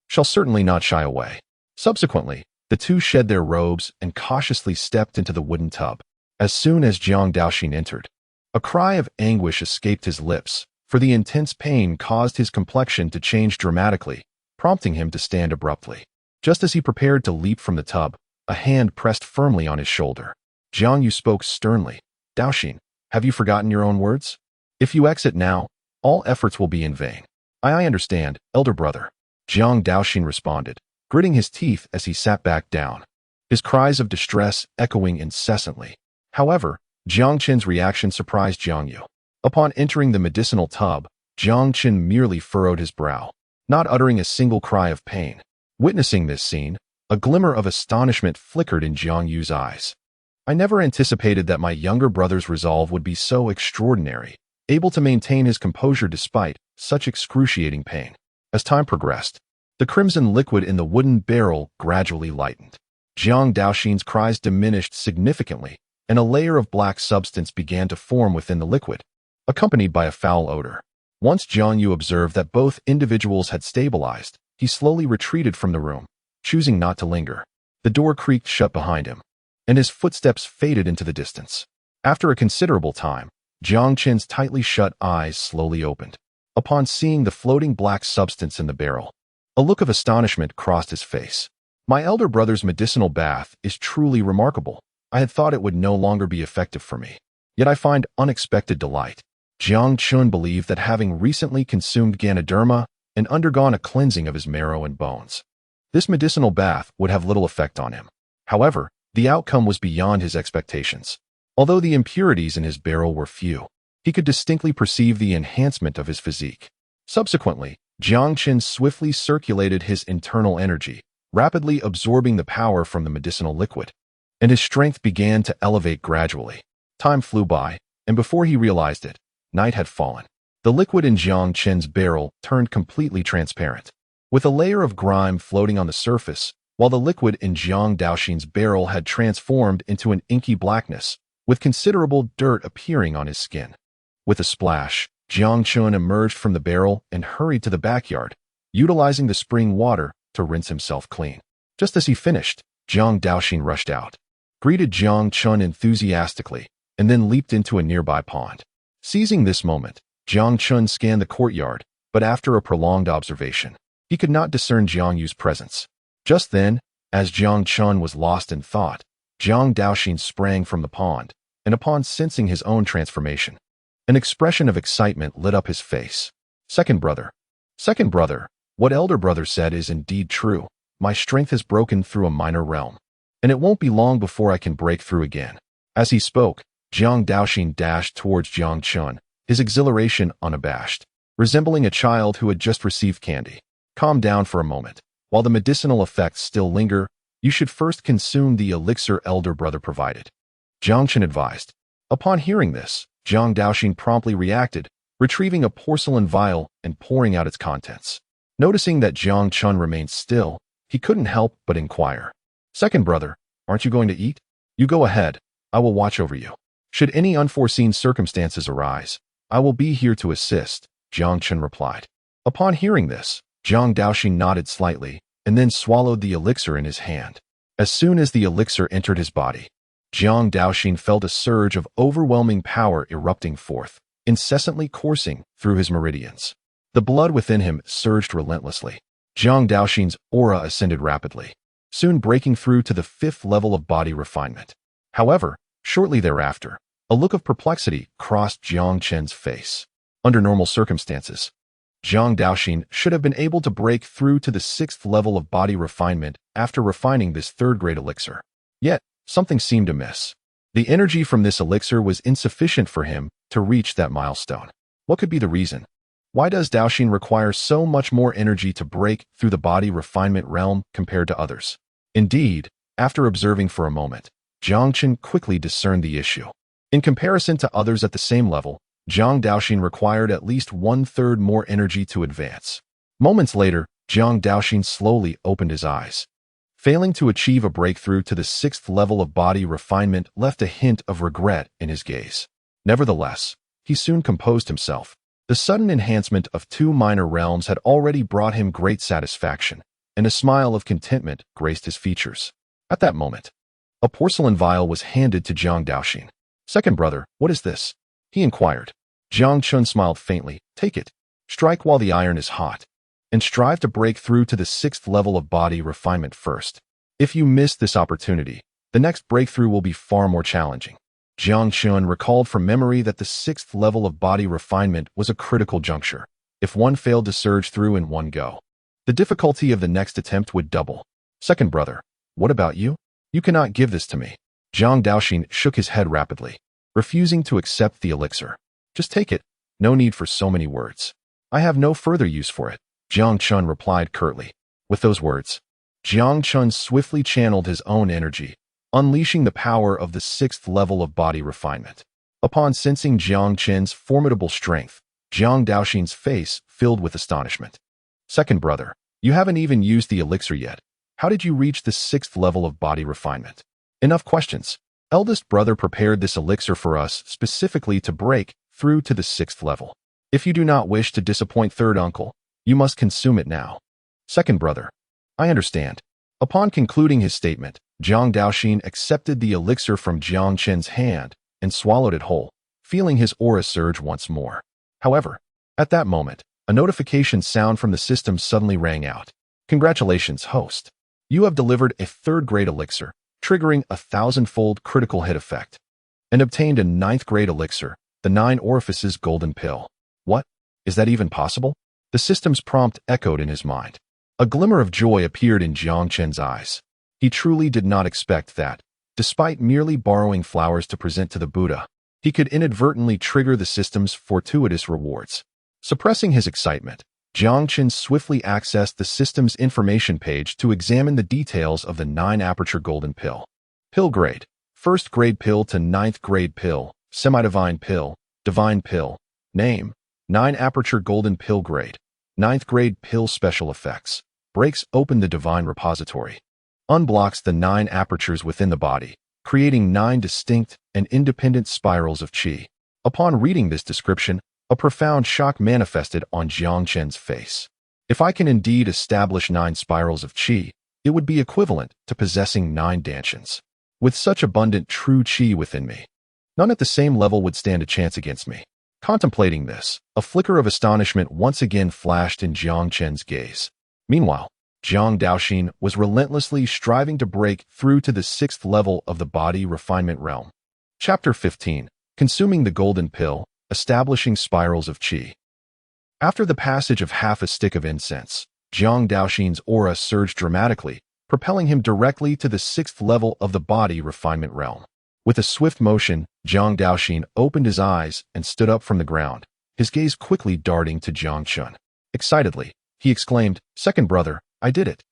shall certainly not shy away." Subsequently, the two shed their robes and cautiously stepped into the wooden tub. As soon as Jiang Daoxin entered, a cry of anguish escaped his lips, for the intense pain caused his complexion to change dramatically, prompting him to stand abruptly. Just as he prepared to leap from the tub, a hand pressed firmly on his shoulder. Jiang Yu spoke sternly, "Daoxin, have you forgotten your own words? If you exit now, all efforts will be in vain." I understand, elder brother," Jiang Daoxin responded, gritting his teeth as he sat back down, his cries of distress echoing incessantly. However, Jiang Chen's reaction surprised Jiang Yu. Upon entering the medicinal tub, Jiang Chen merely furrowed his brow, not uttering a single cry of pain. Witnessing this scene, a glimmer of astonishment flickered in Jiang Yu's eyes. "I never anticipated that my younger brother's resolve would be so extraordinary, able to maintain his composure despite such excruciating pain." As time progressed, the crimson liquid in the wooden barrel gradually lightened. Jiang Daoxin's cries diminished significantly, and a layer of black substance began to form within the liquid, accompanied by a foul odor. Once Jiang Yu observed that both individuals had stabilized, he slowly retreated from the room, choosing not to linger. The door creaked shut behind him, and his footsteps faded into the distance. After a considerable time, Jiang Chen's tightly shut eyes slowly opened. Upon seeing the floating black substance in the barrel, a look of astonishment crossed his face. "My elder brother's medicinal bath is truly remarkable. I had thought it would no longer be effective for me, yet I find unexpected delight." Jiang Chen believed that having recently consumed Ganoderma and undergone a cleansing of his marrow and bones, this medicinal bath would have little effect on him. However, the outcome was beyond his expectations. Although the impurities in his barrel were few, he could distinctly perceive the enhancement of his physique. Subsequently, Jiang Chen swiftly circulated his internal energy, rapidly absorbing the power from the medicinal liquid, and his strength began to elevate gradually. Time flew by, and before he realized it, night had fallen. The liquid in Jiang Chen's barrel turned completely transparent, with a layer of grime floating on the surface, while the liquid in Jiang Daoxin's barrel had transformed into an inky blackness, with considerable dirt appearing on his skin. With a splash, Jiang Chen emerged from the barrel and hurried to the backyard, utilizing the spring water to rinse himself clean. Just as he finished, Jiang Daoxin rushed out, greeted Jiang Chen enthusiastically, and then leaped into a nearby pond. Seizing this moment, Jiang Chen scanned the courtyard, but after a prolonged observation, he could not discern Jiang Yu's presence. Just then, as Jiang Chen was lost in thought, Jiang Daoxin sprang from the pond, and upon sensing his own transformation, An expression of excitement lit up his face. Second brother, what elder brother said is indeed true. My strength has broken through a minor realm, and it won't be long before I can break through again. As he spoke, Jiang Daoxin dashed towards Jiang Chen, his exhilaration unabashed, resembling a child who had just received candy. Calm down for a moment. While the medicinal effects still linger, you should first consume the elixir elder brother provided, Jiang Chen advised. Upon hearing this, Jiang Daoxin promptly reacted, retrieving a porcelain vial and pouring out its contents. Noticing that Jiang Chen remained still, he couldn't help but inquire. Second brother, aren't you going to eat? You go ahead. I will watch over you. Should any unforeseen circumstances arise, I will be here to assist, Jiang Chen replied. Upon hearing this, Jiang Daoxin nodded slightly and then swallowed the elixir in his hand. As soon as the elixir entered his body, Jiang Daoxin felt a surge of overwhelming power erupting forth, incessantly coursing through his meridians. The blood within him surged relentlessly. Jiang Daoxin's aura ascended rapidly, soon breaking through to the 5th level of body refinement. However, shortly thereafter, a look of perplexity crossed Jiang Chen's face. Under normal circumstances, Jiang Daoxin should have been able to break through to the 6th level of body refinement after refining this 3rd-grade elixir. Yet, something seemed amiss. The energy from this elixir was insufficient for him to reach that milestone. What could be the reason? Why does Daoxin require so much more energy to break through the body refinement realm compared to others? Indeed, after observing for a moment, Jiang Chen quickly discerned the issue. In comparison to others at the same level, Jiang Daoxin required at least 1/3 more energy to advance. Moments later, Jiang Daoxin slowly opened his eyes. Failing to achieve a breakthrough to the 6th level of body refinement left a hint of regret in his gaze. Nevertheless, he soon composed himself. The sudden enhancement of 2 minor realms had already brought him great satisfaction, and a smile of contentment graced his features. At that moment, a porcelain vial was handed to Jiang Daoxin. Second brother, what is this? He inquired. Jiang Chen smiled faintly. Take it. Strike while the iron is hot, and strive to break through to the 6th level of body refinement first. If you miss this opportunity, the next breakthrough will be far more challenging. Jiang Chen recalled from memory that the 6th level of body refinement was a critical juncture. If one failed to surge through in one go, the difficulty of the next attempt would double. Second brother, what about you? You cannot give this to me. Jiang Daoxin shook his head rapidly, refusing to accept the elixir. Just take it. No need for so many words. I have no further use for it, Jiang Chen replied curtly. With those words, Jiang Chen swiftly channeled his own energy, unleashing the power of the 6th level of body refinement. Upon sensing Jiang Chen's formidable strength, Jiang Daoxin's face filled with astonishment. Second brother, you haven't even used the elixir yet. How did you reach the 6th level of body refinement? Enough questions. Eldest brother prepared this elixir for us specifically to break through to the 6th level. If you do not wish to disappoint third uncle, you must consume it now. Second brother, I understand. Upon concluding his statement, Jiang Daoxin accepted the elixir from Jiang Chen's hand and swallowed it whole, feeling his aura surge once more. However, at that moment, a notification sound from the system suddenly rang out. Congratulations, host. You have delivered a 3rd-grade elixir, triggering a 1,000-fold critical hit effect, and obtained a 9th-grade elixir, the 9 Orifices Golden Pill. What? Is that even possible? The system's prompt echoed in his mind. A glimmer of joy appeared in Jiang Chen's eyes. He truly did not expect that, despite merely borrowing flowers to present to the Buddha, he could inadvertently trigger the system's fortuitous rewards. Suppressing his excitement, Jiang Chen swiftly accessed the system's information page to examine the details of the 9 Aperture Golden Pill. Pill grade: 1st grade pill to 9th grade pill, semi-divine pill, divine pill. Name: 9 Aperture Golden Pill grade. 9th grade pill. Special effects: breaks open the divine repository, unblocks the 9 apertures within the body, creating 9 distinct and independent spirals of qi. Upon reading this description, a profound shock manifested on Jiang Chen's face. If I can indeed establish 9 spirals of qi, it would be equivalent to possessing 9 dantians. With such abundant true qi within me, none at the same level would stand a chance against me. Contemplating this, a flicker of astonishment once again flashed in Jiang Chen's gaze. Meanwhile, Jiang Daoxin was relentlessly striving to break through to the 6th level of the body refinement realm. Chapter 15. Consuming the Golden Pill, establishing spirals of qi. After the passage of half a stick of incense, Jiang Daoxin's aura surged dramatically, propelling him directly to the 6th level of the body refinement realm. With a swift motion, Jiang Daoxin opened his eyes and stood up from the ground, his gaze quickly darting to Jiang Chen. Excitedly, he exclaimed, "Second brother, I did it.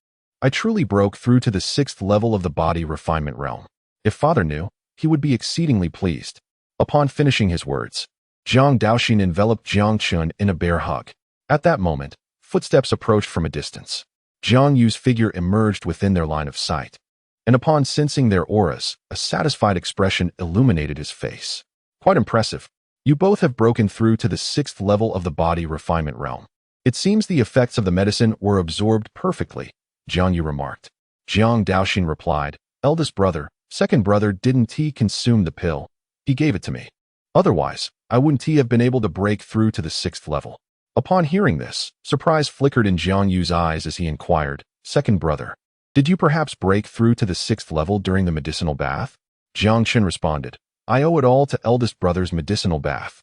I truly broke through to the 6th level of the body refinement realm. If father knew, he would be exceedingly pleased." Upon finishing his words, Jiang Daoxin enveloped Jiang Chen in a bear hug. At that moment, footsteps approached from a distance. Jiang Yu's figure emerged within their line of sight, and upon sensing their auras, a satisfied expression illuminated his face. "Quite impressive. You both have broken through to the 6th level of the body refinement realm. It seems the effects of the medicine were absorbed perfectly," Jiang Yu remarked. Jiang Daoxin replied, "Eldest brother, second brother, didn't he consume the pill? He gave it to me. Otherwise, I wouldn't he have been able to break through to the 6th level." Upon hearing this, surprise flickered in Jiang Yu's eyes as he inquired, "Second brother, did you perhaps break through to the 6th level during the medicinal bath?" Jiang Chen responded, "I owe it all to eldest brother's medicinal bath,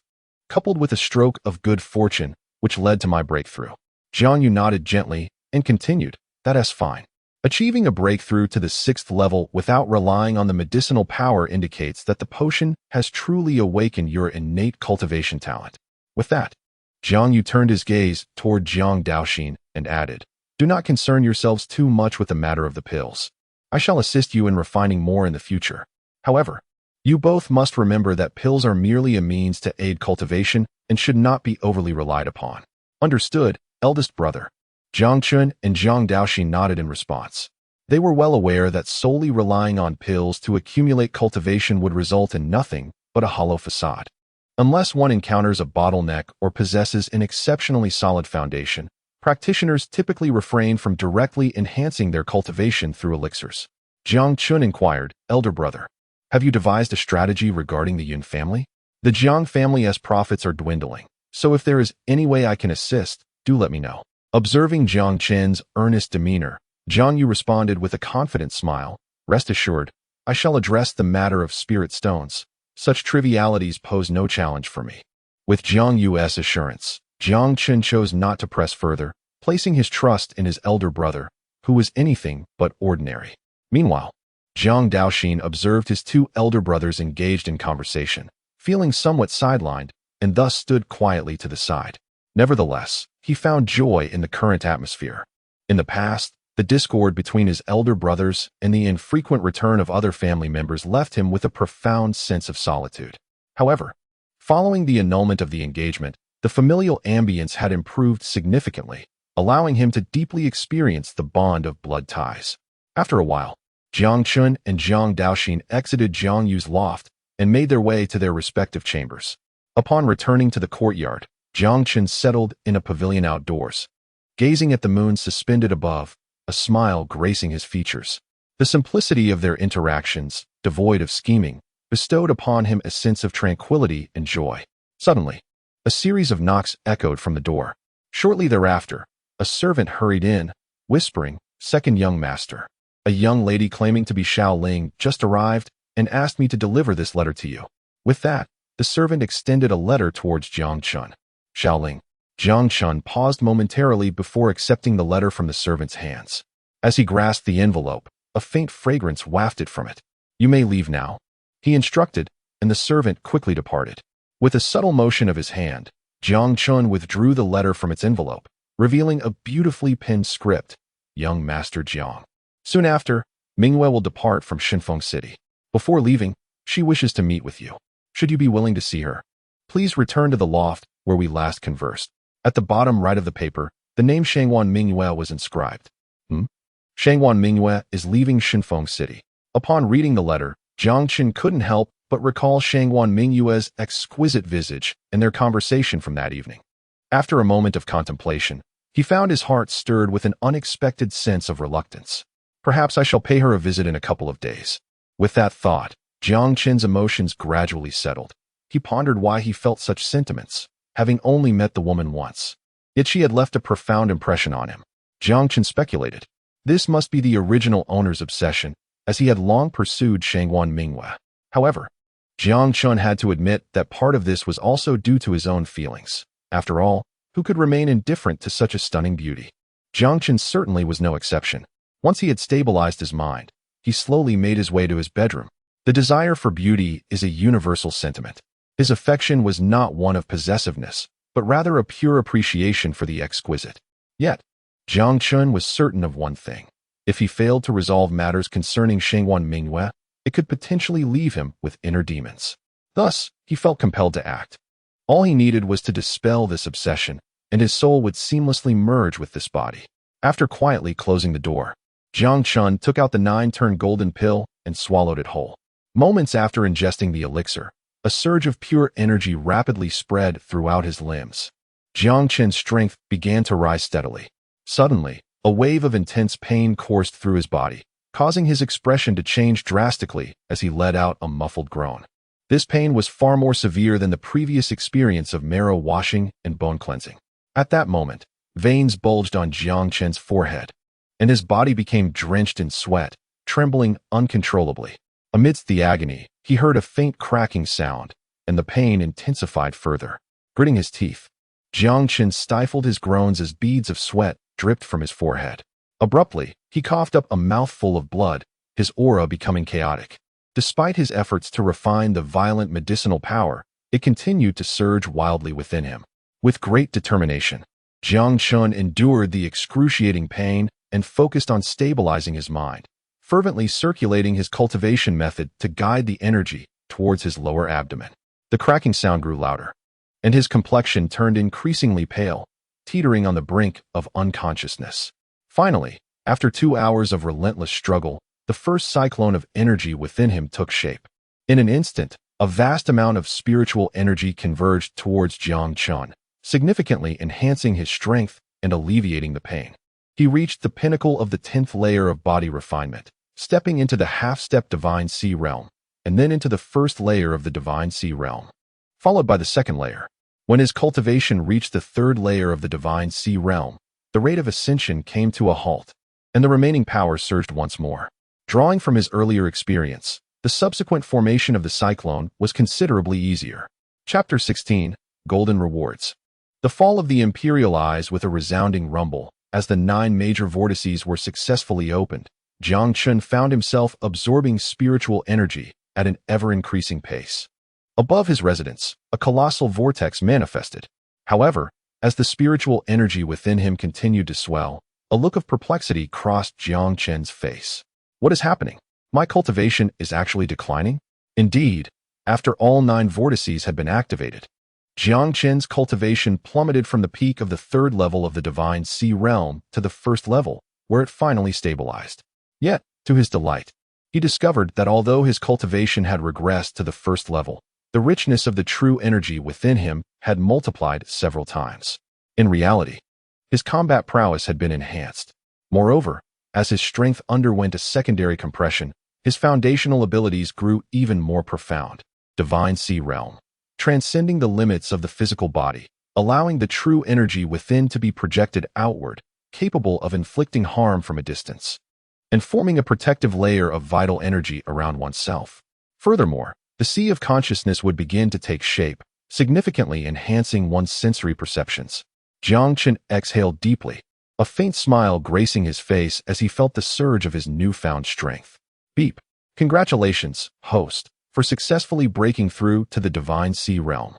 coupled with a stroke of good fortune, which led to my breakthrough." Jiang Yu nodded gently and continued, "That's fine. Achieving a breakthrough to the 6th level without relying on the medicinal power indicates that the potion has truly awakened your innate cultivation talent." With that, Jiang Yu turned his gaze toward Jiang Daoxin and added, "Do not concern yourselves too much with the matter of the pills. I shall assist you in refining more in the future. However, you both must remember that pills are merely a means to aid cultivation and should not be overly relied upon." "Understood, eldest brother." Jiang Chen and Jiang Daoxin nodded in response. They were well aware that solely relying on pills to accumulate cultivation would result in nothing but a hollow facade. Unless one encounters a bottleneck or possesses an exceptionally solid foundation, practitioners typically refrain from directly enhancing their cultivation through elixirs. Jiang Chen inquired, "Elder brother, have you devised a strategy regarding the Yun family? The Jiang family's profits are dwindling, so if there is any way I can assist, do let me know." Observing Jiang Chen's earnest demeanor, Jiang Yu responded with a confident smile, "Rest assured, I shall address the matter of spirit stones. Such trivialities pose no challenge for me." With Jiang Yu's assurance, Jiang Chen chose not to press further, placing his trust in his elder brother, who was anything but ordinary. Meanwhile, Jiang Daoxin observed his two elder brothers engaged in conversation, feeling somewhat sidelined, and thus stood quietly to the side. Nevertheless, he found joy in the current atmosphere. In the past, the discord between his elder brothers and the infrequent return of other family members left him with a profound sense of solitude. However, following the annulment of the engagement, the familial ambience had improved significantly, allowing him to deeply experience the bond of blood ties. After a while, Jiang Chen and Jiang Daoxin exited Jiang Yu's loft and made their way to their respective chambers. Upon returning to the courtyard, Jiang Chen settled in a pavilion outdoors, gazing at the moon suspended above, a smile gracing his features. The simplicity of their interactions, devoid of scheming, bestowed upon him a sense of tranquility and joy. Suddenly, a series of knocks echoed from the door. Shortly thereafter, a servant hurried in, whispering, "Second young master. A young lady claiming to be Xiao Ling just arrived and asked me to deliver this letter to you." With that, the servant extended a letter towards Jiang Chen. "Xiao Ling." Jiang Chen paused momentarily before accepting the letter from the servant's hands. As he grasped the envelope, a faint fragrance wafted from it. "You may leave now," he instructed, and the servant quickly departed. With a subtle motion of his hand, Jiang Chen withdrew the letter from its envelope, revealing a beautifully penned script, "Young Master Jiang. Soon after, Mingyue will depart from Shinfeng City. Before leaving, she wishes to meet with you. Should you be willing to see her, please return to the loft where we last conversed." At the bottom right of the paper, the name Shangwan Mingyue was inscribed. Shangwan Mingyue is leaving Shinfeng City. Upon reading the letter, Jiang Chen couldn't help but recall Shangwan Mingyue's exquisite visage and their conversation from that evening. After a moment of contemplation, he found his heart stirred with an unexpected sense of reluctance. "Perhaps I shall pay her a visit in a couple of days." With that thought, Jiang Chen's emotions gradually settled. He pondered why he felt such sentiments, having only met the woman once. Yet she had left a profound impression on him. Jiang Chen speculated, this must be the original owner's obsession, as he had long pursued Shangwan Mingyue. However, Jiang Chen had to admit that part of this was also due to his own feelings. After all, who could remain indifferent to such a stunning beauty? Jiang Chen certainly was no exception. Once he had stabilized his mind, he slowly made his way to his bedroom. The desire for beauty is a universal sentiment. His affection was not one of possessiveness, but rather a pure appreciation for the exquisite. Yet, Jiang Chen was certain of one thing. If he failed to resolve matters concerning Shengwan Mingyue, it could potentially leave him with inner demons. Thus, he felt compelled to act. All he needed was to dispel this obsession, and his soul would seamlessly merge with this body. After quietly closing the door, Jiang Chen took out the 9-turn golden pill and swallowed it whole. Moments after ingesting the elixir, a surge of pure energy rapidly spread throughout his limbs. Jiang Chen's strength began to rise steadily. Suddenly, a wave of intense pain coursed through his body, causing his expression to change drastically as he let out a muffled groan. This pain was far more severe than the previous experience of marrow washing and bone cleansing. At that moment, veins bulged on Jiang Chen's forehead, and his body became drenched in sweat, trembling uncontrollably. Amidst the agony, he heard a faint cracking sound, and the pain intensified further. Gritting his teeth, Jiang Chen stifled his groans as beads of sweat dripped from his forehead. Abruptly, he coughed up a mouthful of blood, his aura becoming chaotic. Despite his efforts to refine the violent medicinal power, it continued to surge wildly within him. With great determination, Jiang Chen endured the excruciating pain and focused on stabilizing his mind, fervently circulating his cultivation method to guide the energy towards his lower abdomen. The cracking sound grew louder, and his complexion turned increasingly pale, teetering on the brink of unconsciousness. Finally, after 2 hours of relentless struggle, the first cyclone of energy within him took shape. In an instant, a vast amount of spiritual energy converged towards Jiang Chen, significantly enhancing his strength and alleviating the pain. He reached the pinnacle of the 10th layer of body refinement, stepping into the half-step Divine Sea realm, and then into the first layer of the Divine Sea realm, followed by the second layer. When his cultivation reached the 3rd layer of the Divine Sea realm, the rate of ascension came to a halt, and the remaining power surged once more. Drawing from his earlier experience, the subsequent formation of the cyclone was considerably easier. Chapter 16, Golden Rewards. The fall of the Imperial Eyes with a resounding rumble. As the 9 major vortices were successfully opened, Jiang Chen found himself absorbing spiritual energy at an ever-increasing pace. Above his residence, a colossal vortex manifested. However, as the spiritual energy within him continued to swell, a look of perplexity crossed Jiang Chen's face. What is happening? My cultivation is actually declining? Indeed, after all 9 vortices had been activated, Jiang Chen's cultivation plummeted from the peak of the 3rd level of the Divine Sea realm to the 1st level, where it finally stabilized. Yet, to his delight, he discovered that although his cultivation had regressed to the 1st level, the richness of the true energy within him had multiplied several times. In reality, his combat prowess had been enhanced. Moreover, as his strength underwent a secondary compression, his foundational abilities grew even more profound. Divine Sea realm, transcending the limits of the physical body, allowing the true energy within to be projected outward, capable of inflicting harm from a distance, and forming a protective layer of vital energy around oneself. Furthermore, the sea of consciousness would begin to take shape, significantly enhancing one's sensory perceptions. Jiang Chen exhaled deeply, a faint smile gracing his face as he felt the surge of his newfound strength. Beep. Congratulations, host, for successfully breaking through to the Divine Sea realm.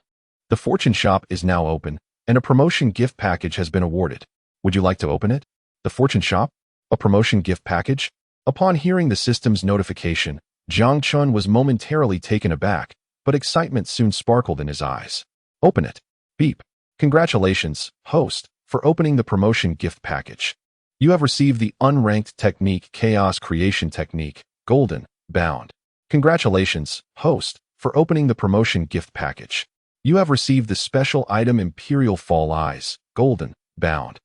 The fortune shop is now open, and a promotion gift package has been awarded. Would you like to open it? The fortune shop? A promotion gift package? Upon hearing the system's notification, Jiang Chen was momentarily taken aback, but excitement soon sparkled in his eyes. Open it. Beep. Congratulations, host, for opening the promotion gift package. You have received the unranked technique Chaos Creation Technique, Golden, Bound. Congratulations, host, for opening the promotion gift package. You have received the special item Imperial Fall Eyes, Golden, Bound.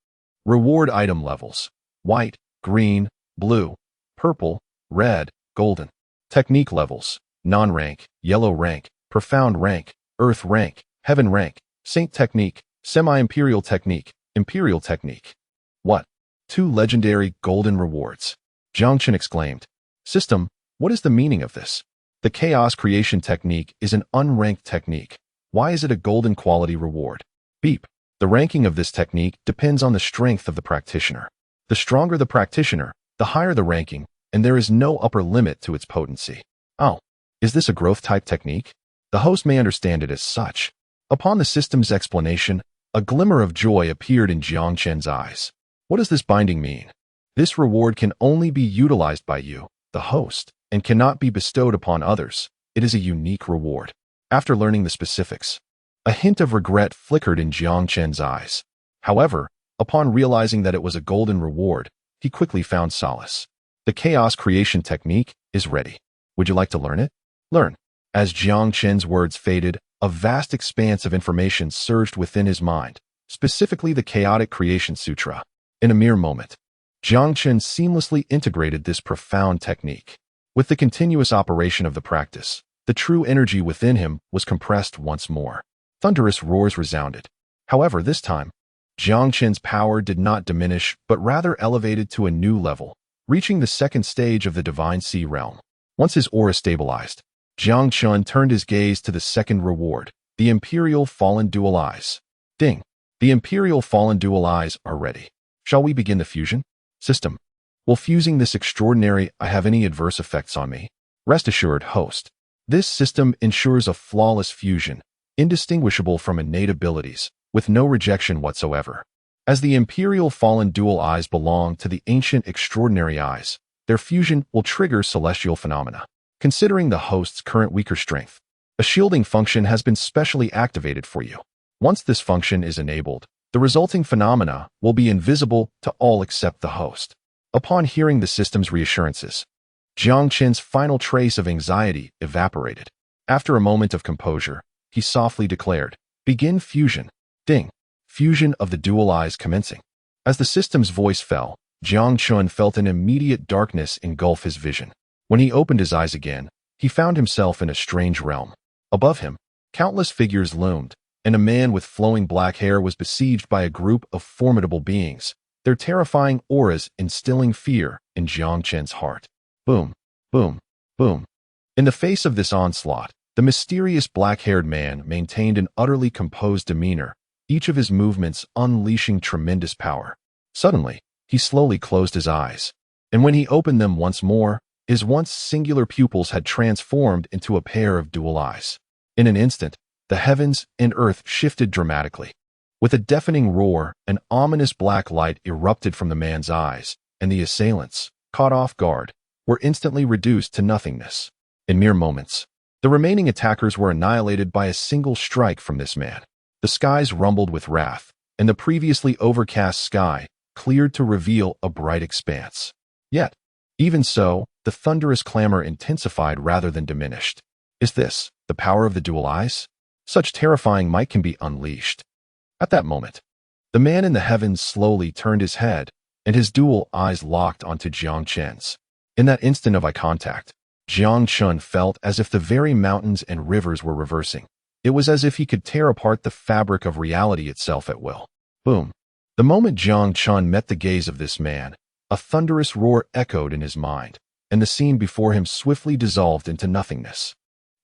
Reward item levels: white, green, blue, purple, red, golden. Technique levels: non-rank, yellow rank, profound rank, earth rank, heaven rank, saint technique, semi-imperial technique, imperial technique. What? 2 legendary golden rewards. Jiang Chen exclaimed. System, what is the meaning of this? The chaos creation technique is an unranked technique. Why is it a golden quality reward? Beep. The ranking of this technique depends on the strength of the practitioner. The stronger the practitioner, the higher the ranking, and there is no upper limit to its potency. Oh, is this a growth-type technique? The host may understand it as such. Upon the system's explanation, a glimmer of joy appeared in Jiang Chen's eyes. What does this binding mean? This reward can only be utilized by you, the host, and cannot be bestowed upon others. It is a unique reward. After learning the specifics, a hint of regret flickered in Jiang Chen's eyes. However, upon realizing that it was a golden reward, he quickly found solace. The chaos creation technique is ready. Would you like to learn it? Learn. As Jiang Chen's words faded, a vast expanse of information surged within his mind, specifically the Chaotic Creation Sutra. In a mere moment, Jiang Chen seamlessly integrated this profound technique. With the continuous operation of the practice, the true energy within him was compressed once more. Thunderous roars resounded. However, this time, Jiang Chen's power did not diminish, but rather elevated to a new level, reaching the second stage of the Divine Sea realm. Once his aura stabilized, Jiang Chen turned his gaze to the second reward, the Imperial Fallen Dual Eyes. Ding! The Imperial Fallen Dual Eyes are ready. Shall we begin the fusion? System. Will fusing this extraordinary eye have any adverse effects on me? Rest assured, host. This system ensures a flawless fusion, indistinguishable from innate abilities, with no rejection whatsoever. As the Imperial Fallen Dual Eyes belong to the ancient extraordinary eyes, their fusion will trigger celestial phenomena. Considering the host's current weaker strength, a shielding function has been specially activated for you. Once this function is enabled, the resulting phenomena will be invisible to all except the host. Upon hearing the system's reassurances, Jiang Chen's final trace of anxiety evaporated. After a moment of composure, he softly declared, "Begin fusion." Ding! Fusion of the dual eyes commencing. As the system's voice fell, Jiang Chen felt an immediate darkness engulf his vision. When he opened his eyes again, he found himself in a strange realm. Above him, countless figures loomed, and a man with flowing black hair was besieged by a group of formidable beings, their terrifying auras instilling fear in Jiang Chen's heart. Boom, boom, boom. In the face of this onslaught, the mysterious black-haired man maintained an utterly composed demeanor, each of his movements unleashing tremendous power. Suddenly, he slowly closed his eyes, and when he opened them once more, his once singular pupils had transformed into a pair of dual eyes. In an instant, the heavens and earth shifted dramatically. With a deafening roar, an ominous black light erupted from the man's eyes, and the assailants, caught off guard, were instantly reduced to nothingness. In mere moments, the remaining attackers were annihilated by a single strike from this man. The skies rumbled with wrath, and the previously overcast sky cleared to reveal a bright expanse. Yet, even so, the thunderous clamor intensified rather than diminished. Is this the power of the dual eyes? Such terrifying might can be unleashed. At that moment, the man in the heavens slowly turned his head, and his dual eyes locked onto Jiang Chen's. In that instant of eye contact, Jiang Chen felt as if the very mountains and rivers were reversing. It was as if he could tear apart the fabric of reality itself at will. Boom. The moment Jiang Chen met the gaze of this man, a thunderous roar echoed in his mind, and the scene before him swiftly dissolved into nothingness.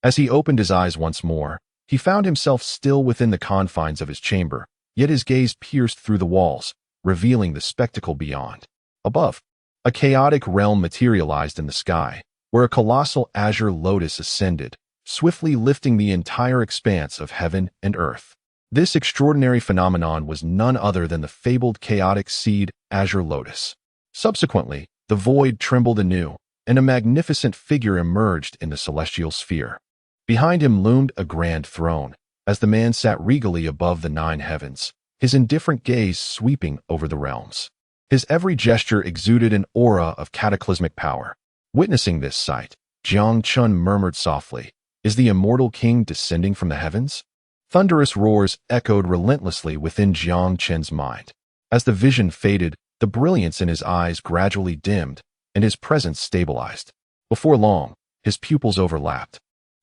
As he opened his eyes once more, he found himself still within the confines of his chamber, yet his gaze pierced through the walls, revealing the spectacle beyond. Above, a chaotic realm materialized in the sky, where a colossal azure lotus ascended, swiftly lifting the entire expanse of heaven and earth. This extraordinary phenomenon was none other than the fabled chaotic seed azure lotus. Subsequently, the void trembled anew, and a magnificent figure emerged in the celestial sphere. Behind him loomed a grand throne, as the man sat regally above the 9 heavens, his indifferent gaze sweeping over the realms. His every gesture exuded an aura of cataclysmic power. Witnessing this sight, Jiang Chen murmured softly, "Is the immortal king descending from the heavens?" Thunderous roars echoed relentlessly within Jiang Chen's mind. As the vision faded, the brilliance in his eyes gradually dimmed, and his presence stabilized. Before long, his pupils overlapped,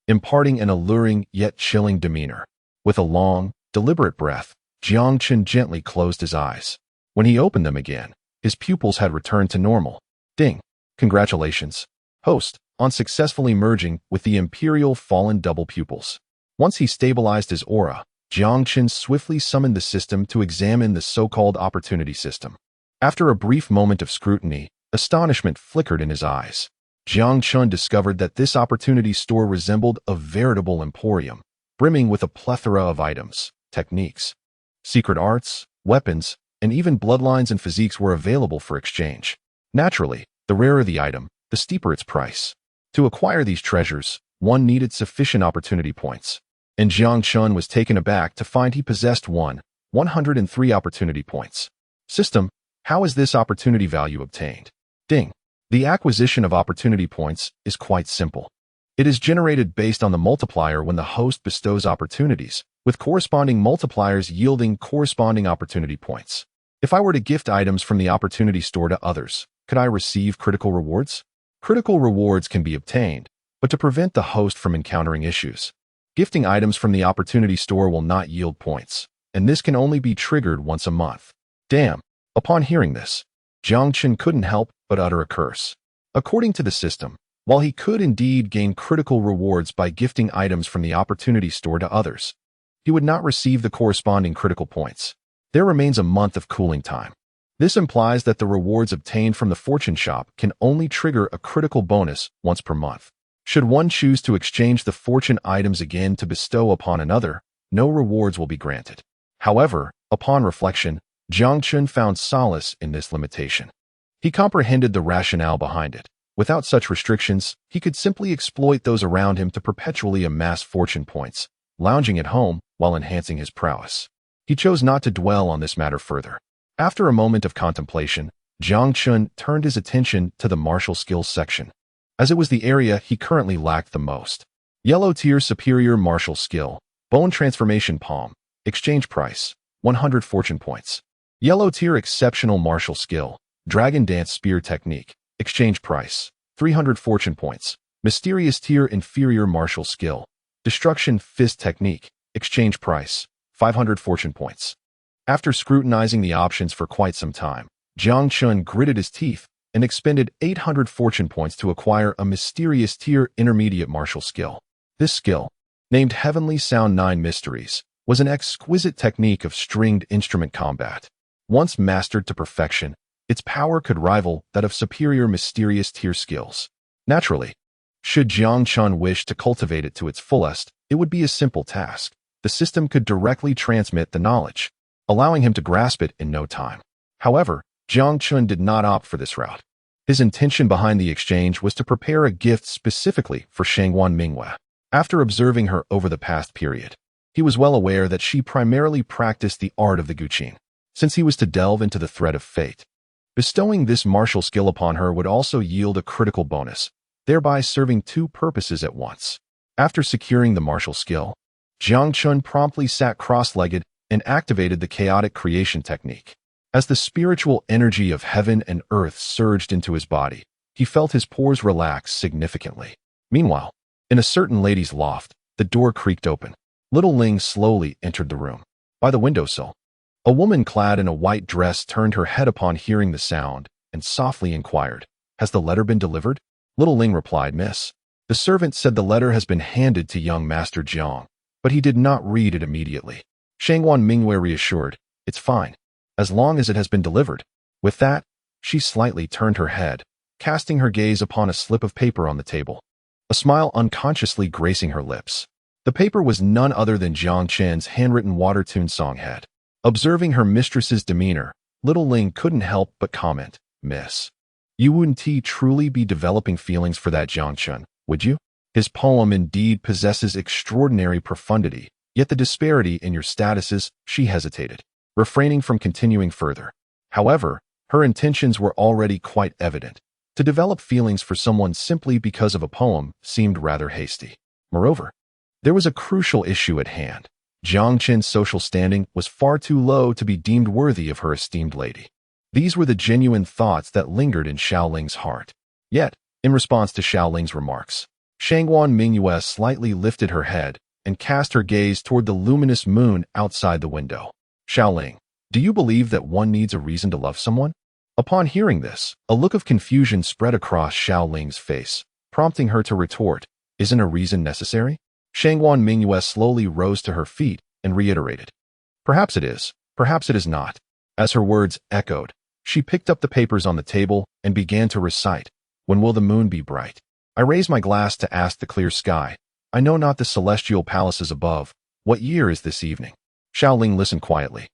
imparting an alluring yet chilling demeanor. With a long, deliberate breath, Jiang Chen gently closed his eyes. When he opened them again, his pupils had returned to normal. Ding! Congratulations, host. on successfully merging with the imperial fallen double pupils. Once he stabilized his aura, Jiang Chen swiftly summoned the system to examine the so-called opportunity system. After a brief moment of scrutiny, astonishment flickered in his eyes. Jiang Chen discovered that this opportunity store resembled a veritable emporium, brimming with a plethora of items, techniques, secret arts, weapons, and even bloodlines and physiques were available for exchange. Naturally, the rarer the item, the steeper its price. To acquire these treasures, one needed sufficient opportunity points, and Jiang Chen was taken aback to find he possessed 103 opportunity points. System, how is this opportunity value obtained? Ding. The acquisition of opportunity points is quite simple. It is generated based on the multiplier when the host bestows opportunities, with corresponding multipliers yielding corresponding opportunity points. If I were to gift items from the opportunity store to others, could I receive critical rewards? Critical rewards can be obtained, but to prevent the host from encountering issues, gifting items from the opportunity store will not yield points, and this can only be triggered once a month. Damn. Upon hearing this, Jiang Chen couldn't help but utter a curse. According to the system, while he could indeed gain critical rewards by gifting items from the opportunity store to others, he would not receive the corresponding critical points. There remains a month of cooling time. This implies that the rewards obtained from the fortune shop can only trigger a critical bonus once per month. Should one choose to exchange the fortune items again to bestow upon another, no rewards will be granted. However, upon reflection, Jiang Chen found solace in this limitation. He comprehended the rationale behind it. Without such restrictions, he could simply exploit those around him to perpetually amass fortune points, lounging at home while enhancing his prowess. He chose not to dwell on this matter further. After a moment of contemplation, Jiang Chen turned his attention to the martial skills section, as it was the area he currently lacked the most. Yellow tier superior martial skill, bone transformation palm, exchange price, 100 fortune points. Yellow tier exceptional martial skill, dragon dance spear technique, exchange price, 300 fortune points. Mysterious tier inferior martial skill, destruction fist technique, exchange price, 500 fortune points. After scrutinizing the options for quite some time, Jiang Chen gritted his teeth and expended 800 fortune points to acquire a mysterious tier intermediate martial skill. This skill, named Heavenly Sound 9 Mysteries, was an exquisite technique of stringed instrument combat. Once mastered to perfection, its power could rival that of superior mysterious tier skills. Naturally, should Jiang Chen wish to cultivate it to its fullest, it would be a simple task. The system could directly transmit the knowledge, allowing him to grasp it in no time. However, Jiang Chen did not opt for this route. His intention behind the exchange was to prepare a gift specifically for Shangwan Mingwe. After observing her over the past period, he was well aware that she primarily practiced the art of the Guqin. Since he was to delve into the thread of fate, bestowing this martial skill upon her would also yield a critical bonus, thereby serving two purposes at once. After securing the martial skill, Jiang Chen promptly sat cross-legged and activated the chaotic creation technique. As the spiritual energy of heaven and earth surged into his body, he felt his pores relax significantly. Meanwhile, in a certain lady's loft, the door creaked open. Little Ling slowly entered the room. By the windowsill, a woman clad in a white dress turned her head upon hearing the sound and softly inquired, "Has the letter been delivered?" Little Ling replied, "Miss." The servant said the letter has been handed to young Master Jiang, but he did not read it immediately. Shangwan Mingwe reassured, "It's fine, as long as it has been delivered." With that, she slightly turned her head, casting her gaze upon a slip of paper on the table, a smile unconsciously gracing her lips. The paper was none other than Jiang Chen's handwritten water-tuned songhead. Observing her mistress's demeanor, Little Ling couldn't help but comment, "Miss, you wouldn't truly be developing feelings for that Jiang Chen, would you? His poem indeed possesses extraordinary profundity, yet the disparity in your statuses," she hesitated, refraining from continuing further. However, her intentions were already quite evident. To develop feelings for someone simply because of a poem seemed rather hasty. Moreover, there was a crucial issue at hand. Jiang Chen's social standing was far too low to be deemed worthy of her esteemed lady. These were the genuine thoughts that lingered in Xiaoling's heart. Yet, in response to Xiaoling's remarks, Shangwan Mingyue slightly lifted her head and cast her gaze toward the luminous moon outside the window. "Xiaoling, do you believe that one needs a reason to love someone?" Upon hearing this, a look of confusion spread across Xiaoling's face, prompting her to retort, "Isn't a reason necessary?" Shangguan Mingyue slowly rose to her feet and reiterated, "Perhaps it is, perhaps it is not." As her words echoed, she picked up the papers on the table and began to recite, "When will the moon be bright? I raise my glass to ask the clear sky. I know not the celestial palaces above. What year is this evening?" Xiaoling listened quietly,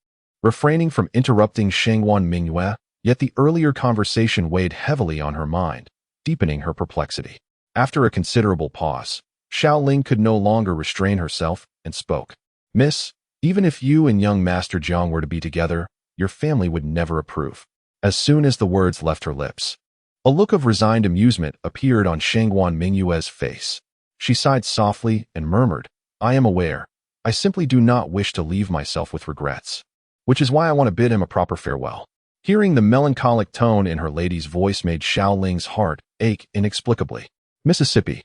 refraining from interrupting Shangguan Mingyue, yet the earlier conversation weighed heavily on her mind, deepening her perplexity. After a considerable pause, Xiaoling could no longer restrain herself and spoke. "Miss, even if you and young Master Jiang were to be together, your family would never approve." As soon as the words left her lips, a look of resigned amusement appeared on Shangguan Mingyue's face. She sighed softly and murmured, "I am aware. I simply do not wish to leave myself with regrets. Which is why I want to bid him a proper farewell." Hearing the melancholic tone in her lady's voice made Xiaoling's heart ache inexplicably. Mississippi.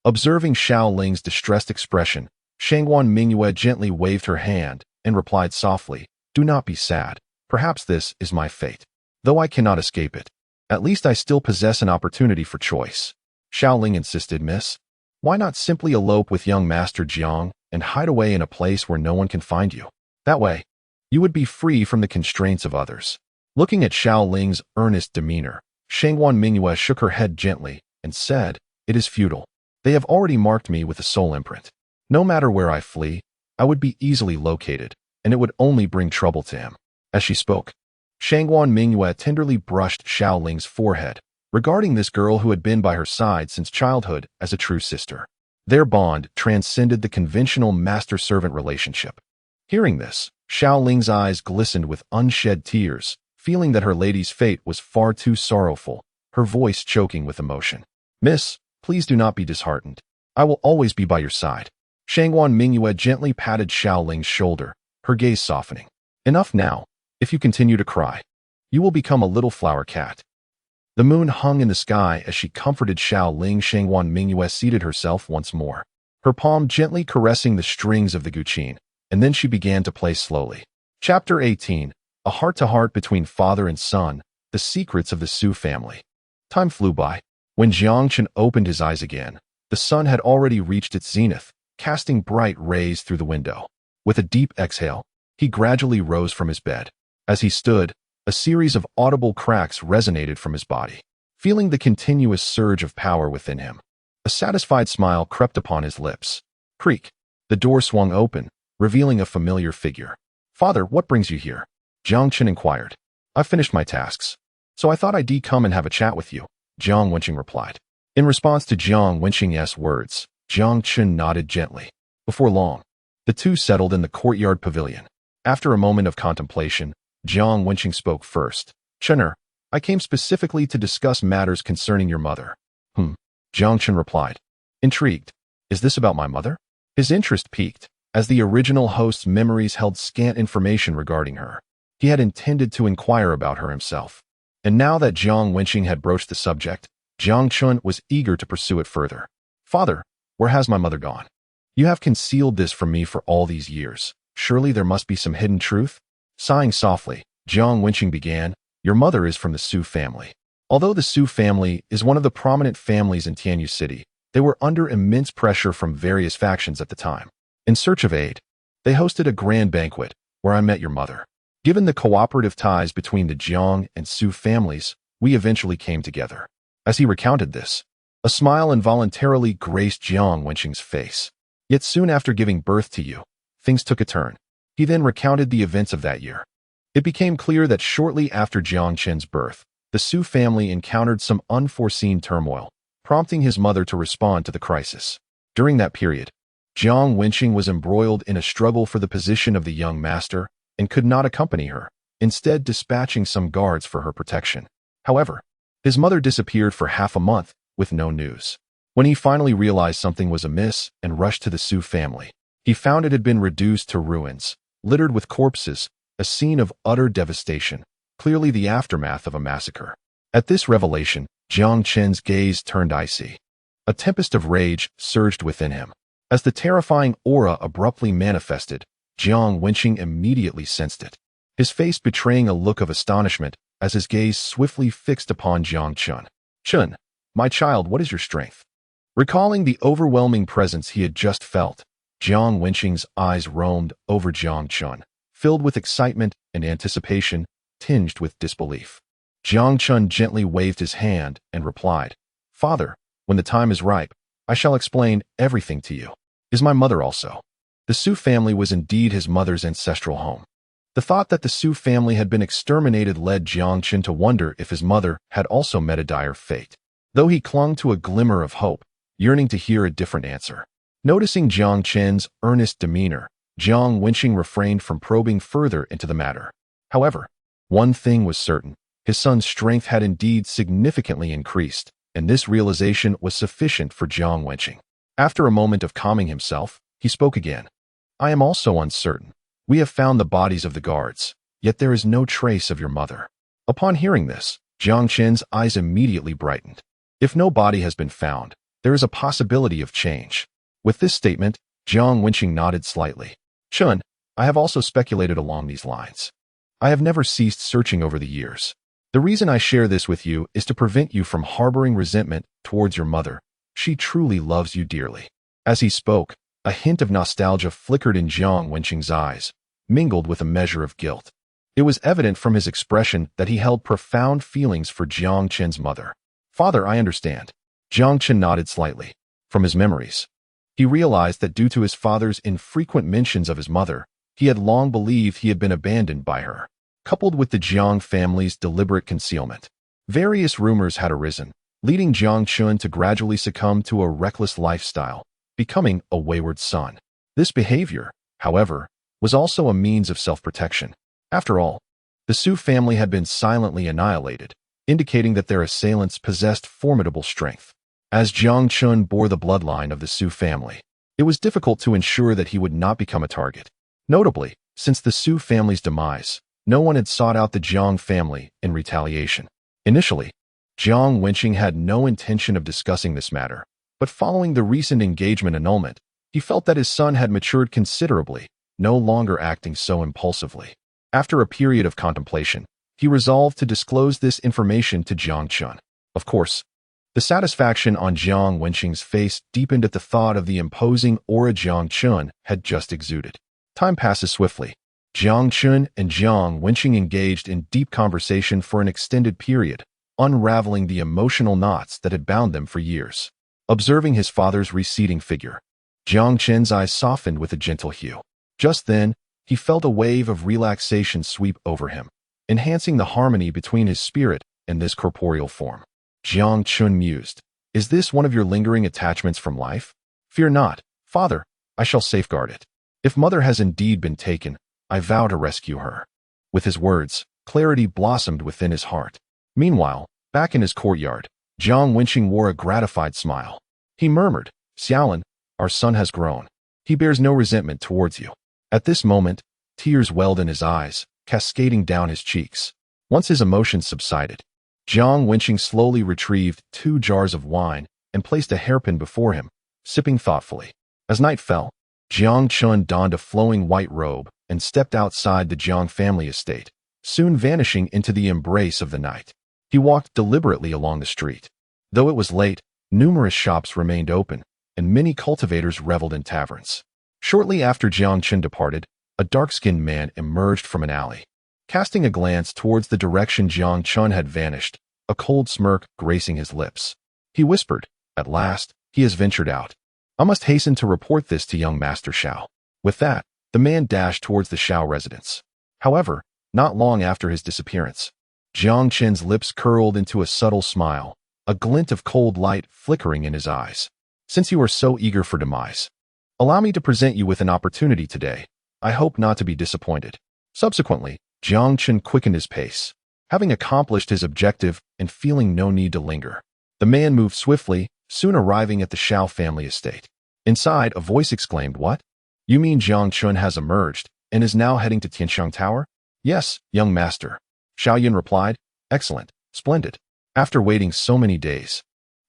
Observing Xiaoling's distressed expression, Shangguan Mingyue gently waved her hand and replied softly, "Do not be sad. Perhaps this is my fate. Though I cannot escape it, at least I still possess an opportunity for choice." Xiaoling insisted, "Miss, why not simply elope with young Master Jiang and hide away in a place where no one can find you? That way, you would be free from the constraints of others." Looking at Xiaoling's earnest demeanor, Shangguan Mingyue shook her head gently and said, "It is futile. They have already marked me with a soul imprint. No matter where I flee, I would be easily located, and it would only bring trouble to him." As she spoke, Shangguan Mingyue tenderly brushed Xiaoling's forehead, regarding this girl who had been by her side since childhood as a true sister. Their bond transcended the conventional master-servant relationship. Hearing this, Xiaoling's eyes glistened with unshed tears, feeling that her lady's fate was far too sorrowful, her voice choking with emotion. "Miss, please do not be disheartened. I will always be by your side." Shangguan Mingyue gently patted Xiaoling's shoulder, her gaze softening. "Enough now. If you continue to cry, you will become a little flower cat." The moon hung in the sky as she comforted Xiaoling. Shangguan Mingyue seated herself once more, her palm gently caressing the strings of the guqin, and then she began to play slowly. Chapter 18. A heart-to-heart between father and son, the secrets of the Su family. Time flew by. When Jiang Chen opened his eyes again, the sun had already reached its zenith, casting bright rays through the window. With a deep exhale, he gradually rose from his bed. As he stood, a series of audible cracks resonated from his body. Feeling the continuous surge of power within him, a satisfied smile crept upon his lips. Creak. The door swung open, revealing a familiar figure. "Father, what brings you here?" Jiang Chen inquired. "I've finished my tasks, so I thought I'd come and have a chat with you," Jiang Wenqing replied. In response to Jiang Wenqing's words, Jiang Chen nodded gently. Before long, the two settled in the courtyard pavilion. After a moment of contemplation, Jiang Wenqing spoke first. "Chener, I came specifically to discuss matters concerning your mother." Jiang Chen replied, intrigued. "Is this about my mother?" His interest piqued, as the original host's memories held scant information regarding her. He had intended to inquire about her himself. And now that Jiang Wenqing had broached the subject, Jiang Chen was eager to pursue it further. "Father, where has my mother gone? You have concealed this from me for all these years. Surely there must be some hidden truth?" Sighing softly, Jiang Wenqing began, "Your mother is from the Su family. Although the Su family is one of the prominent families in Tianyu City, they were under immense pressure from various factions at the time. In search of aid, they hosted a grand banquet where I met your mother. Given the cooperative ties between the Jiang and Su families, we eventually came together." As he recounted this, a smile involuntarily graced Jiang Wenqing's face. "Yet soon after giving birth to you, things took a turn." He then recounted the events of that year. It became clear that shortly after Jiang Chen's birth, the Su family encountered some unforeseen turmoil, prompting his mother to respond to the crisis. During that period, Jiang Wenqing was embroiled in a struggle for the position of the young master and could not accompany her, instead dispatching some guards for her protection. However, his mother disappeared for half a month with no news. When he finally realized something was amiss and rushed to the Su family, he found it had been reduced to ruins, littered with corpses, a scene of utter devastation, clearly the aftermath of a massacre. At this revelation, Jiang Chen's gaze turned icy. A tempest of rage surged within him. As the terrifying aura abruptly manifested, Jiang Wenqing immediately sensed it, his face betraying a look of astonishment as his gaze swiftly fixed upon Jiang Chen. "Chen, my child, what is your strength? Recalling the overwhelming presence he had just felt, Jiang Wenqing's eyes roamed over Jiang Chen, filled with excitement and anticipation, tinged with disbelief. Jiang Chen gently waved his hand and replied, "Father, when the time is ripe, I shall explain everything to you. Is my mother also?" The Su family was indeed his mother's ancestral home. The thought that the Su family had been exterminated led Jiang Chen to wonder if his mother had also met a dire fate, though he clung to a glimmer of hope, yearning to hear a different answer. Noticing Jiang Chen's earnest demeanor, Jiang Wenqing refrained from probing further into the matter. However, one thing was certain: his son's strength had indeed significantly increased, and this realization was sufficient for Jiang Wenqing. After a moment of calming himself, he spoke again. "I am also uncertain. We have found the bodies of the guards, yet there is no trace of your mother." Upon hearing this, Jiang Chen's eyes immediately brightened. If no body has been found, there is a possibility of change. With this statement, Jiang Wenqing nodded slightly. "Chen, I have also speculated along these lines. I have never ceased searching over the years. The reason I share this with you is to prevent you from harboring resentment towards your mother. She truly loves you dearly." As he spoke, a hint of nostalgia flickered in Jiang Wenqing's eyes, mingled with a measure of guilt. It was evident from his expression that he held profound feelings for Jiang Chen's mother. "Father, I understand." Jiang Chen nodded slightly. From his memories, he realized that due to his father's infrequent mentions of his mother, he had long believed he had been abandoned by her. Coupled with the Jiang family's deliberate concealment, various rumors had arisen, leading Jiang Chen to gradually succumb to a reckless lifestyle, becoming a wayward son. This behavior, however, was also a means of self-protection. After all, the Su family had been silently annihilated, indicating that their assailants possessed formidable strength. As Jiang Chen bore the bloodline of the Su family, it was difficult to ensure that he would not become a target. Notably, since the Su family's demise, no one had sought out the Jiang family in retaliation. Initially, Jiang Wenqing had no intention of discussing this matter, but following the recent engagement annulment, he felt that his son had matured considerably, no longer acting so impulsively. After a period of contemplation, he resolved to disclose this information to Jiang Chen. Of course, the satisfaction on Jiang Wenqing's face deepened at the thought of the imposing aura Jiang Chen had just exuded. Time passes swiftly. Jiang Chen and Jiang Wenqing engaged in deep conversation for an extended period, unraveling the emotional knots that had bound them for years. Observing his father's receding figure, Jiang Chen's eyes softened with a gentle hue. Just then, he felt a wave of relaxation sweep over him, enhancing the harmony between his spirit and this corporeal form. Jiang Chen mused, "Is this one of your lingering attachments from life? Fear not, father, I shall safeguard it. If mother has indeed been taken, I vow to rescue her." With his words, clarity blossomed within his heart. Meanwhile, back in his courtyard, Jiang Wenqing wore a gratified smile. He murmured, "Xiaolin, our son has grown. He bears no resentment towards you." At this moment, tears welled in his eyes, cascading down his cheeks. Once his emotions subsided, Jiang Wenqing slowly retrieved 2 jars of wine and placed a hairpin before him, sipping thoughtfully. As night fell, Jiang Chen donned a flowing white robe and stepped outside the Jiang family estate, soon vanishing into the embrace of the night. He walked deliberately along the street. Though it was late, numerous shops remained open, and many cultivators reveled in taverns. Shortly after Jiang Chen departed, a dark-skinned man emerged from an alley. Casting a glance towards the direction Jiang Chen had vanished, a cold smirk gracing his lips, he whispered, "At last, he has ventured out. I must hasten to report this to young Master Xiao." With that, the man dashed towards the Xiao residence. However, not long after his disappearance, Jiang Chen's lips curled into a subtle smile, a glint of cold light flickering in his eyes. "Since you are so eager for demise, allow me to present you with an opportunity today. I hope not to be disappointed." Subsequently, Jiang Chen quickened his pace. Having accomplished his objective and feeling no need to linger, the man moved swiftly, soon arriving at the Xiao family estate. Inside, a voice exclaimed, "What? You mean Jiang Chen has emerged and is now heading to Tianxiang Tower?" "Yes, young master," Xiaoyan replied. "Excellent, splendid. After waiting so many days,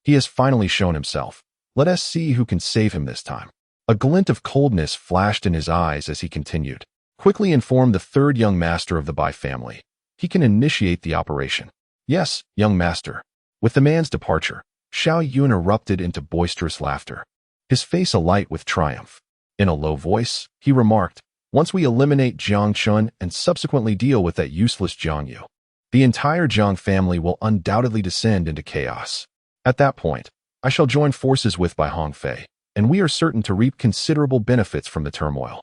he has finally shown himself. Let us see who can save him this time." A glint of coldness flashed in his eyes as he continued. "Quickly inform the 3rd young master of the Bai family. He can initiate the operation." "Yes, young master." With the man's departure, Xiao Yun erupted into boisterous laughter, his face alight with triumph. In a low voice, he remarked, "Once we eliminate Jiang Chen and subsequently deal with that useless Jiang Yu, the entire Jiang family will undoubtedly descend into chaos. At that point, I shall join forces with Bai Hongfei, and we are certain to reap considerable benefits from the turmoil.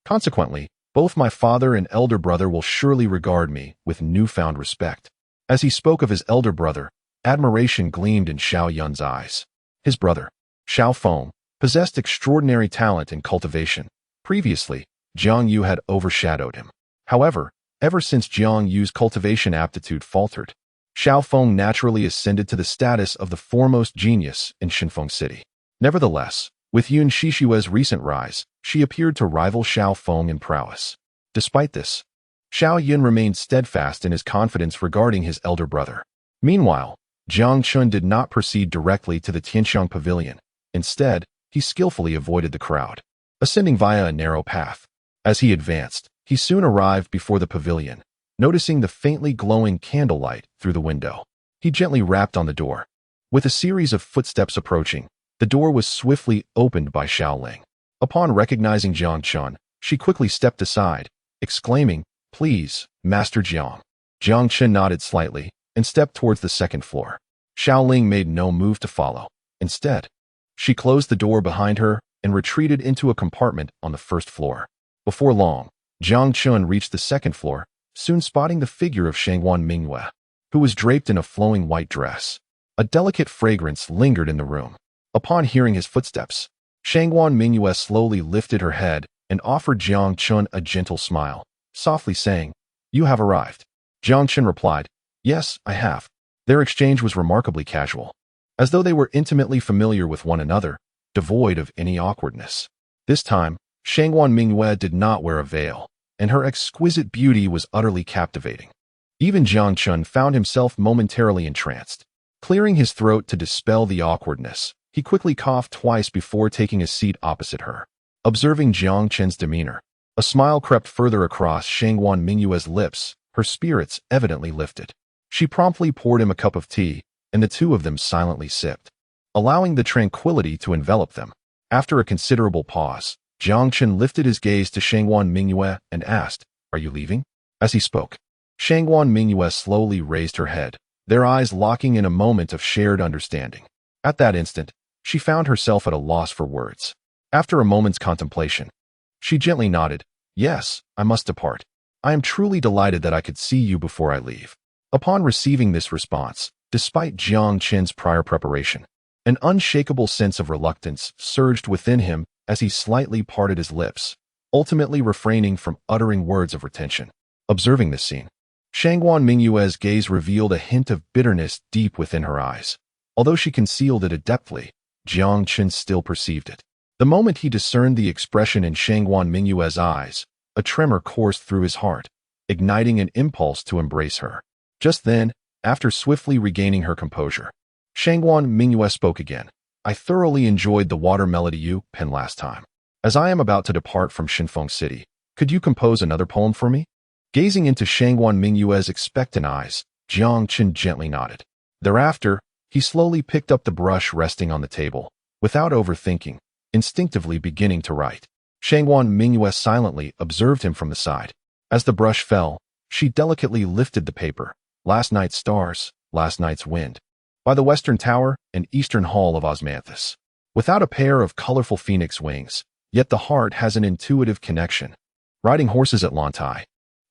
Consequently, both my father and elder brother will surely regard me with newfound respect." As he spoke of his elder brother, admiration gleamed in Xiao Yun's eyes. His brother, Xiao Feng, possessed extraordinary talent in cultivation. Previously, Jiang Yu had overshadowed him. However, ever since Jiang Yu's cultivation aptitude faltered, Xiao Feng naturally ascended to the status of the foremost genius in Shinfeng City. Nevertheless, with Yun Shishue's recent rise, she appeared to rival Xiao Feng in prowess. Despite this, Xiao Yun remained steadfast in his confidence regarding his elder brother. Meanwhile, Jiang Chen did not proceed directly to the Tianxiang Pavilion. Instead, he skillfully avoided the crowd, ascending via a narrow path. As he advanced, he soon arrived before the pavilion, noticing the faintly glowing candlelight through the window. He gently rapped on the door. With a series of footsteps approaching, the door was swiftly opened by Xiaoling. Upon recognizing Jiang Chen, she quickly stepped aside, exclaiming, "Please, Master Jiang." Jiang Chen nodded slightly and stepped towards the second floor. Xiaoling made no move to follow. Instead, she closed the door behind her and retreated into a compartment on the first floor. Before long, Jiang Chen reached the second floor, soon spotting the figure of Shangguan Mingyue, who was draped in a flowing white dress. A delicate fragrance lingered in the room. Upon hearing his footsteps, Shangguan Mingyue slowly lifted her head and offered Jiang Chen a gentle smile, softly saying, "You have arrived." Jiang Chen replied, "Yes, I have." Their exchange was remarkably casual, as though they were intimately familiar with one another, devoid of any awkwardness. This time, Shangguan Mingyue did not wear a veil, and her exquisite beauty was utterly captivating. Even Jiang Chen found himself momentarily entranced. Clearing his throat to dispel the awkwardness, he quickly coughed twice before taking a seat opposite her. Observing Jiang Chen's demeanor, a smile crept further across Shangguan Mingyue's lips, her spirits evidently lifted. She promptly poured him a cup of tea, and the two of them silently sipped, allowing the tranquility to envelop them. After a considerable pause, Jiang Chen lifted his gaze to Shangguan Mingyue and asked, "Are you leaving?" As he spoke, Shangguan Mingyue slowly raised her head, their eyes locking in a moment of shared understanding. At that instant, she found herself at a loss for words. After a moment's contemplation, she gently nodded, "Yes, I must depart. I am truly delighted that I could see you before I leave." Upon receiving this response, despite Jiang Chen's prior preparation, an unshakable sense of reluctance surged within him as he slightly parted his lips, ultimately refraining from uttering words of retention. Observing this scene, Shangguan Mingyue's gaze revealed a hint of bitterness deep within her eyes. Although she concealed it adeptly, Jiang Chen still perceived it. The moment he discerned the expression in Shangguan Mingyue's eyes, a tremor coursed through his heart, igniting an impulse to embrace her. Just then, after swiftly regaining her composure, Shangguan Mingyue spoke again. "I thoroughly enjoyed the water melody you penned last time. As I am about to depart from Shinfeng City, could you compose another poem for me?" Gazing into Shangguan Mingyue's expectant eyes, Jiang Chen gently nodded. Thereafter, he slowly picked up the brush resting on the table, without overthinking, instinctively beginning to write. Shangguan Mingyue silently observed him from the side. As the brush fell, she delicately lifted the paper. "Last night's stars, last night's wind. By the western tower and eastern hall of Osmanthus. Without a pair of colorful phoenix wings, yet the heart has an intuitive connection. Riding horses at Lantai,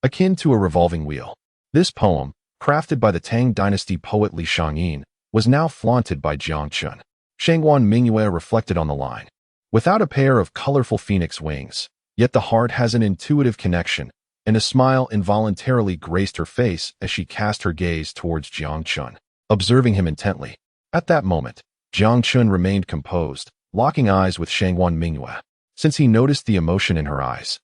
akin to a revolving wheel." This poem, crafted by the Tang dynasty poet Li Shangyin, was now flaunted by Jiang Chen. Shangguan Mingyue reflected on the line. "Without a pair of colorful phoenix wings, yet the heart has an intuitive connection," and a smile involuntarily graced her face as she cast her gaze towards Jiang Chen, observing him intently. At that moment, Jiang Chen remained composed, locking eyes with Shangguan Mingyue. Since he noticed the emotion in her eyes,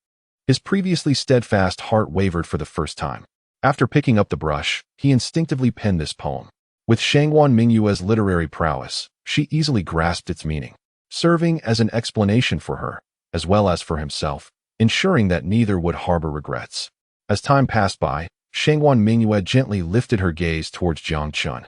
his previously steadfast heart wavered for the first time. After picking up the brush, he instinctively penned this poem. With Shangguan Mingyue's literary prowess, she easily grasped its meaning, serving as an explanation for her, as well as for himself, ensuring that neither would harbor regrets. As time passed by, Shangguan Mingyue gently lifted her gaze towards Jiang Chen.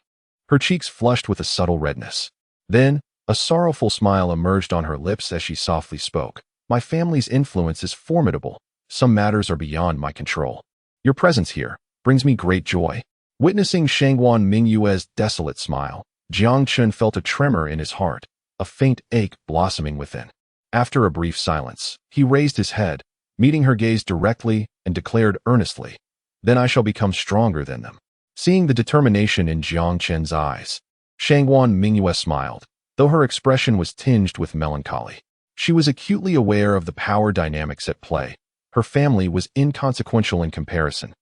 her cheeks flushed with a subtle redness. Then, a sorrowful smile emerged on her lips as she softly spoke. My family's influence is formidable. Some matters are beyond my control. Your presence here brings me great joy. Witnessing Shangguan Mingyue's desolate smile, Jiang Chen felt a tremor in his heart, a faint ache blossoming within. After a brief silence, he raised his head, meeting her gaze directly, and declared earnestly, Then I shall become stronger than them. Seeing the determination in Jiang Chen's eyes, Shangguan Mingyue smiled, though her expression was tinged with melancholy. She was acutely aware of the power dynamics at play. Her family was inconsequential in comparison,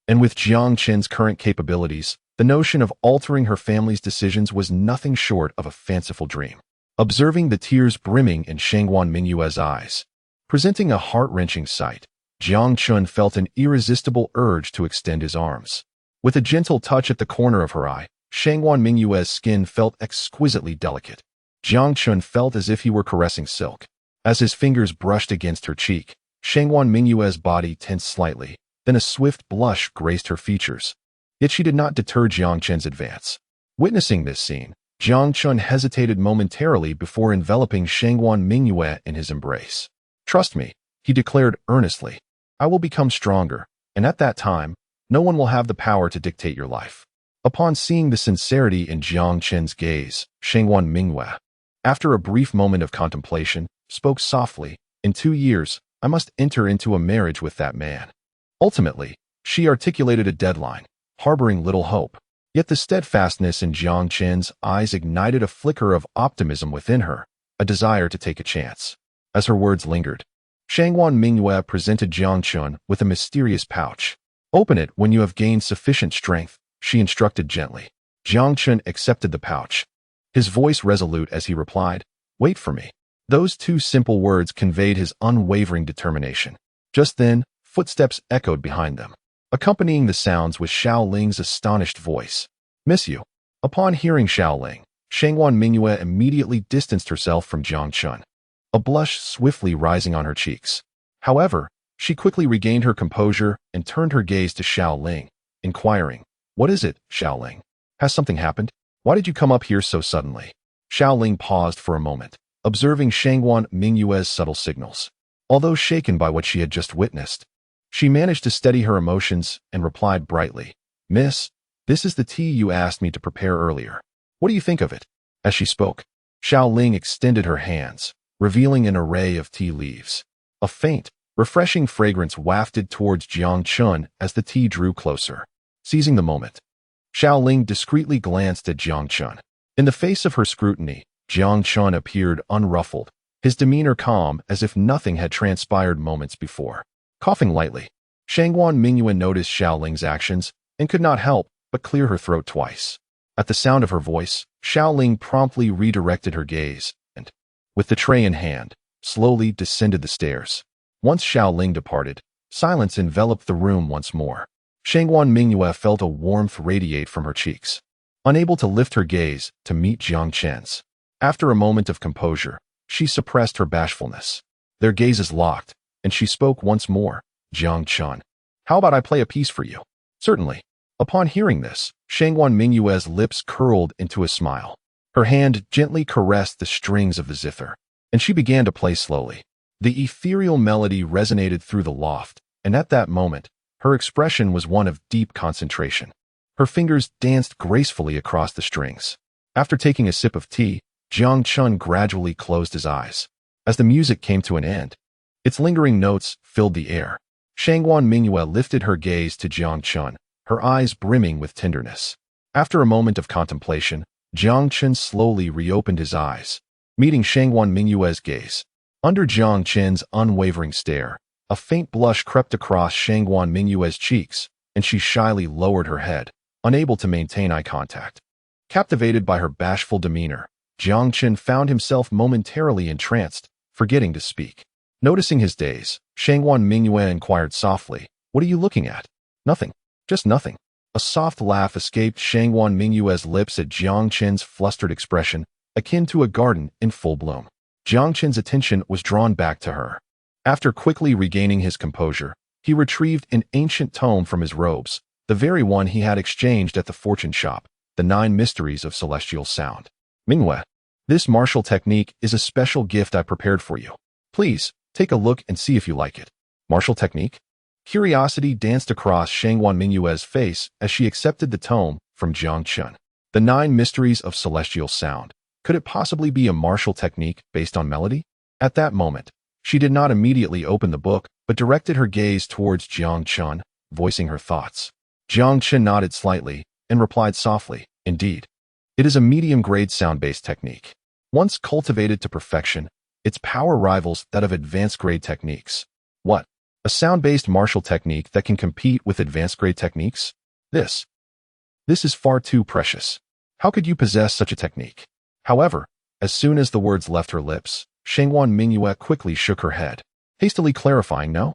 and with Jiang Chen's current capabilities, the notion of altering her family's decisions was nothing short of a fanciful dream. Observing the tears brimming in Shangguan Mingyue's eyes, presenting a heart-wrenching sight, Jiang Chen felt an irresistible urge to extend his arms. With a gentle touch at the corner of her eye, Shangguan Mingyue's skin felt exquisitely delicate. Jiang Chen felt as if he were caressing silk. As his fingers brushed against her cheek, Shangguan Mingyue's body tensed slightly, then a swift blush graced her features. Yet she did not deter Jiang Chen's advance. Witnessing this scene, Jiang Chen hesitated momentarily before enveloping Shangguan Mingyue in his embrace. Trust me, he declared earnestly. I will become stronger, and at that time, no one will have the power to dictate your life. Upon seeing the sincerity in Jiang Chen's gaze, Shangguan Mingyue, after a brief moment of contemplation, spoke softly, In 2 years, I must enter into a marriage with that man. Ultimately, she articulated a deadline, harboring little hope. Yet the steadfastness in Jiang Chen's eyes ignited a flicker of optimism within her, a desire to take a chance. As her words lingered, Shangguan Mingyue presented Jiang Chen with a mysterious pouch. Open it when you have gained sufficient strength, she instructed gently. Jiang Chen accepted the pouch, his voice resolute as he replied, Wait for me. Those 2 simple words conveyed his unwavering determination. Just then, footsteps echoed behind them. Accompanying the sounds was Xiao Ling's astonished voice. Miss you. Upon hearing Xiao Ling, Shangguan Mingyue immediately distanced herself from Jiang Chen, a blush swiftly rising on her cheeks. However, she quickly regained her composure and turned her gaze to Xiao Ling, inquiring, What is it, Xiao Ling? Has something happened? Why did you come up here so suddenly? Xiao Ling paused for a moment, observing Shangguan Mingyue's subtle signals. Although shaken by what she had just witnessed, she managed to steady her emotions and replied brightly, Miss, this is the tea you asked me to prepare earlier. What do you think of it? As she spoke, Xiao Ling extended her hands, revealing an array of tea leaves. A faint, refreshing fragrance wafted towards Jiang Chen as the tea drew closer. Seizing the moment, Xiao Ling discreetly glanced at Jiang Chen. In the face of her scrutiny, Jiang Chen appeared unruffled, his demeanor calm as if nothing had transpired moments before. Coughing lightly, Shangguan Mingyue noticed Xiao Ling's actions and could not help but clear her throat twice. At the sound of her voice, Xiao Ling promptly redirected her gaze and, with the tray in hand, slowly descended the stairs. Once Xiao Ling departed, silence enveloped the room once more. Shangguan Mingyue felt a warmth radiate from her cheeks, unable to lift her gaze to meet Jiang Chen's. After a moment of composure, she suppressed her bashfulness. Their gazes locked, and she spoke once more, Jiang Chen. How about I play a piece for you? Certainly. Upon hearing this, Shangguan Mingyue's lips curled into a smile. Her hand gently caressed the strings of the zither, and she began to play slowly. The ethereal melody resonated through the loft, and at that moment, her expression was one of deep concentration. Her fingers danced gracefully across the strings. After taking a sip of tea, Jiang Chen gradually closed his eyes. As the music came to an end, its lingering notes filled the air. Shangguan Mingyue lifted her gaze to Jiang Chen, her eyes brimming with tenderness. After a moment of contemplation, Jiang Chen slowly reopened his eyes, meeting Shangguan Mingyue's gaze. Under Jiang Chen's unwavering stare, a faint blush crept across Shangguan Mingyue's cheeks, and she shyly lowered her head, unable to maintain eye contact. Captivated by her bashful demeanor, Jiang Chen found himself momentarily entranced, forgetting to speak. Noticing his daze, Shangguan Mingyue inquired softly, What are you looking at? Nothing. Just nothing. A soft laugh escaped Shangguan Mingyue's lips at Jiang Chen's flustered expression, akin to a garden in full bloom. Jiang Chen's attention was drawn back to her. After quickly regaining his composure, he retrieved an ancient tome from his robes, the very one he had exchanged at the fortune shop, The 9 Mysteries of Celestial Sound. Mingwei, this martial technique is a special gift I prepared for you. Please, take a look and see if you like it. Martial technique? Curiosity danced across Shangguan Mingyue's face as she accepted the tome from Jiang Chen. The 9 Mysteries of Celestial Sound. Could it possibly be a martial technique based on melody? At that moment, she did not immediately open the book, but directed her gaze towards Jiang Chen, voicing her thoughts. Jiang Chen nodded slightly and replied softly, "Indeed. It is a medium-grade sound-based technique. Once cultivated to perfection, its power rivals that of advanced-grade techniques." What? A sound-based martial technique that can compete with advanced-grade techniques? This is far too precious. How could you possess such a technique? However, as soon as the words left her lips, Shangguan Mingyue quickly shook her head, hastily clarifying, "No?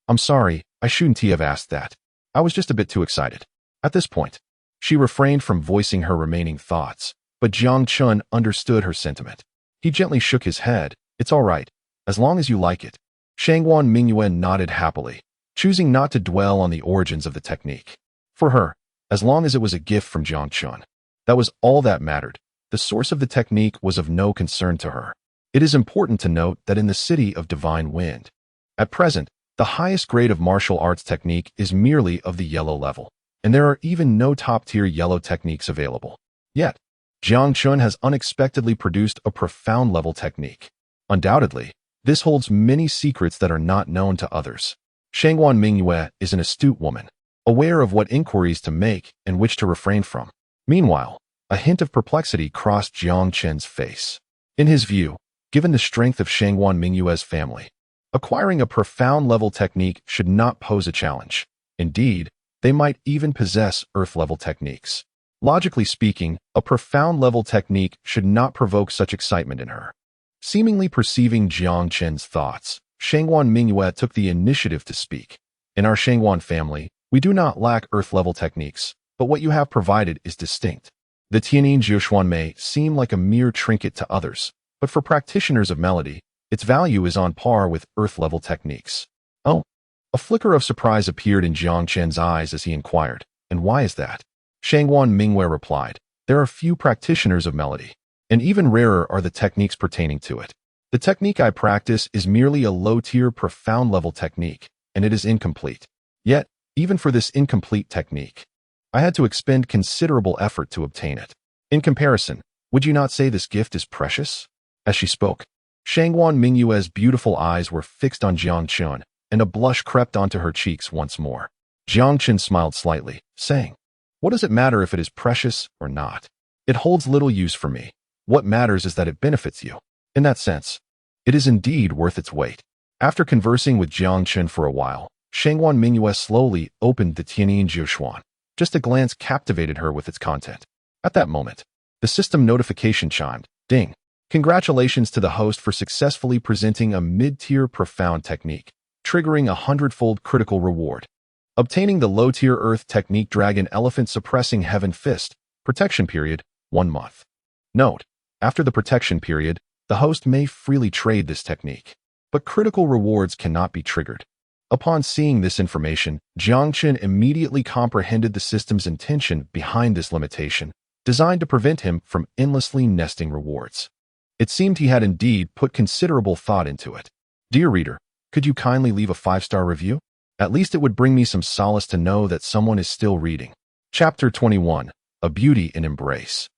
I'm sorry, I shouldn't have asked that. I was just a bit too excited." At this point, she refrained from voicing her remaining thoughts, but Jiang Chen understood her sentiment. He gently shook his head. "It's all right, as long as you like it." Shangguan Mingyue nodded happily, choosing not to dwell on the origins of the technique. For her, as long as it was a gift from Jiang Chen, that was all that mattered. The source of the technique was of no concern to her. It is important to note that in the city of Divine Wind, at present, the highest grade of martial arts technique is merely of the yellow level, and there are even no top-tier yellow techniques available. Yet, Jiang Chen has unexpectedly produced a profound-level technique. Undoubtedly, this holds many secrets that are not known to others. Shangguan Mingyue is an astute woman, aware of what inquiries to make and which to refrain from. Meanwhile, a hint of perplexity crossed Jiang Chen's face. In his view, given the strength of Shangguan Mingyue's family, acquiring a profound-level technique should not pose a challenge. Indeed, they might even possess earth-level techniques. Logically speaking, a profound-level technique should not provoke such excitement in her. Seemingly perceiving Jiang Chen's thoughts, Shangguan Mingyue took the initiative to speak. "In our Shangguan family, we do not lack earth-level techniques, but what you have provided is distinct. The Tianyin Jiushuan may seem like a mere trinket to others, but for practitioners of melody, its value is on par with earth-level techniques." "Oh?" A flicker of surprise appeared in Jiang Chen's eyes as he inquired, "And why is that?" Shangguan Mingyue replied, "There are few practitioners of melody, and even rarer are the techniques pertaining to it. The technique I practice is merely a low-tier, profound-level technique, and it is incomplete. Yet, even for this incomplete technique, I had to expend considerable effort to obtain it. In comparison, would you not say this gift is precious?" As she spoke, Shangguan Mingyue's beautiful eyes were fixed on Jiang Chen, and a blush crept onto her cheeks once more. Jiang Chen smiled slightly, saying, "What does it matter if it is precious or not? It holds little use for me. What matters is that it benefits you. In that sense, it is indeed worth its weight." After conversing with Jiang Chen for a while, Shangguan Mingyue slowly opened the Tianyin Jiushuan. Just a glance captivated her with its content. At that moment, the system notification chimed. "Ding. Congratulations to the host for successfully presenting a mid-tier profound technique, triggering a 100-fold critical reward. Obtaining the low-tier earth technique Dragon Elephant Suppressing Heaven Fist. Protection period, 1 month. Note: after the protection period, the host may freely trade this technique, but critical rewards cannot be triggered." Upon seeing this information, Jiang Chen immediately comprehended the system's intention behind this limitation, designed to prevent him from endlessly nesting rewards. It seemed he had indeed put considerable thought into it. Dear reader, could you kindly leave a 5-star review? At least it would bring me some solace to know that someone is still reading. Chapter 21. A Beauty in Embrace.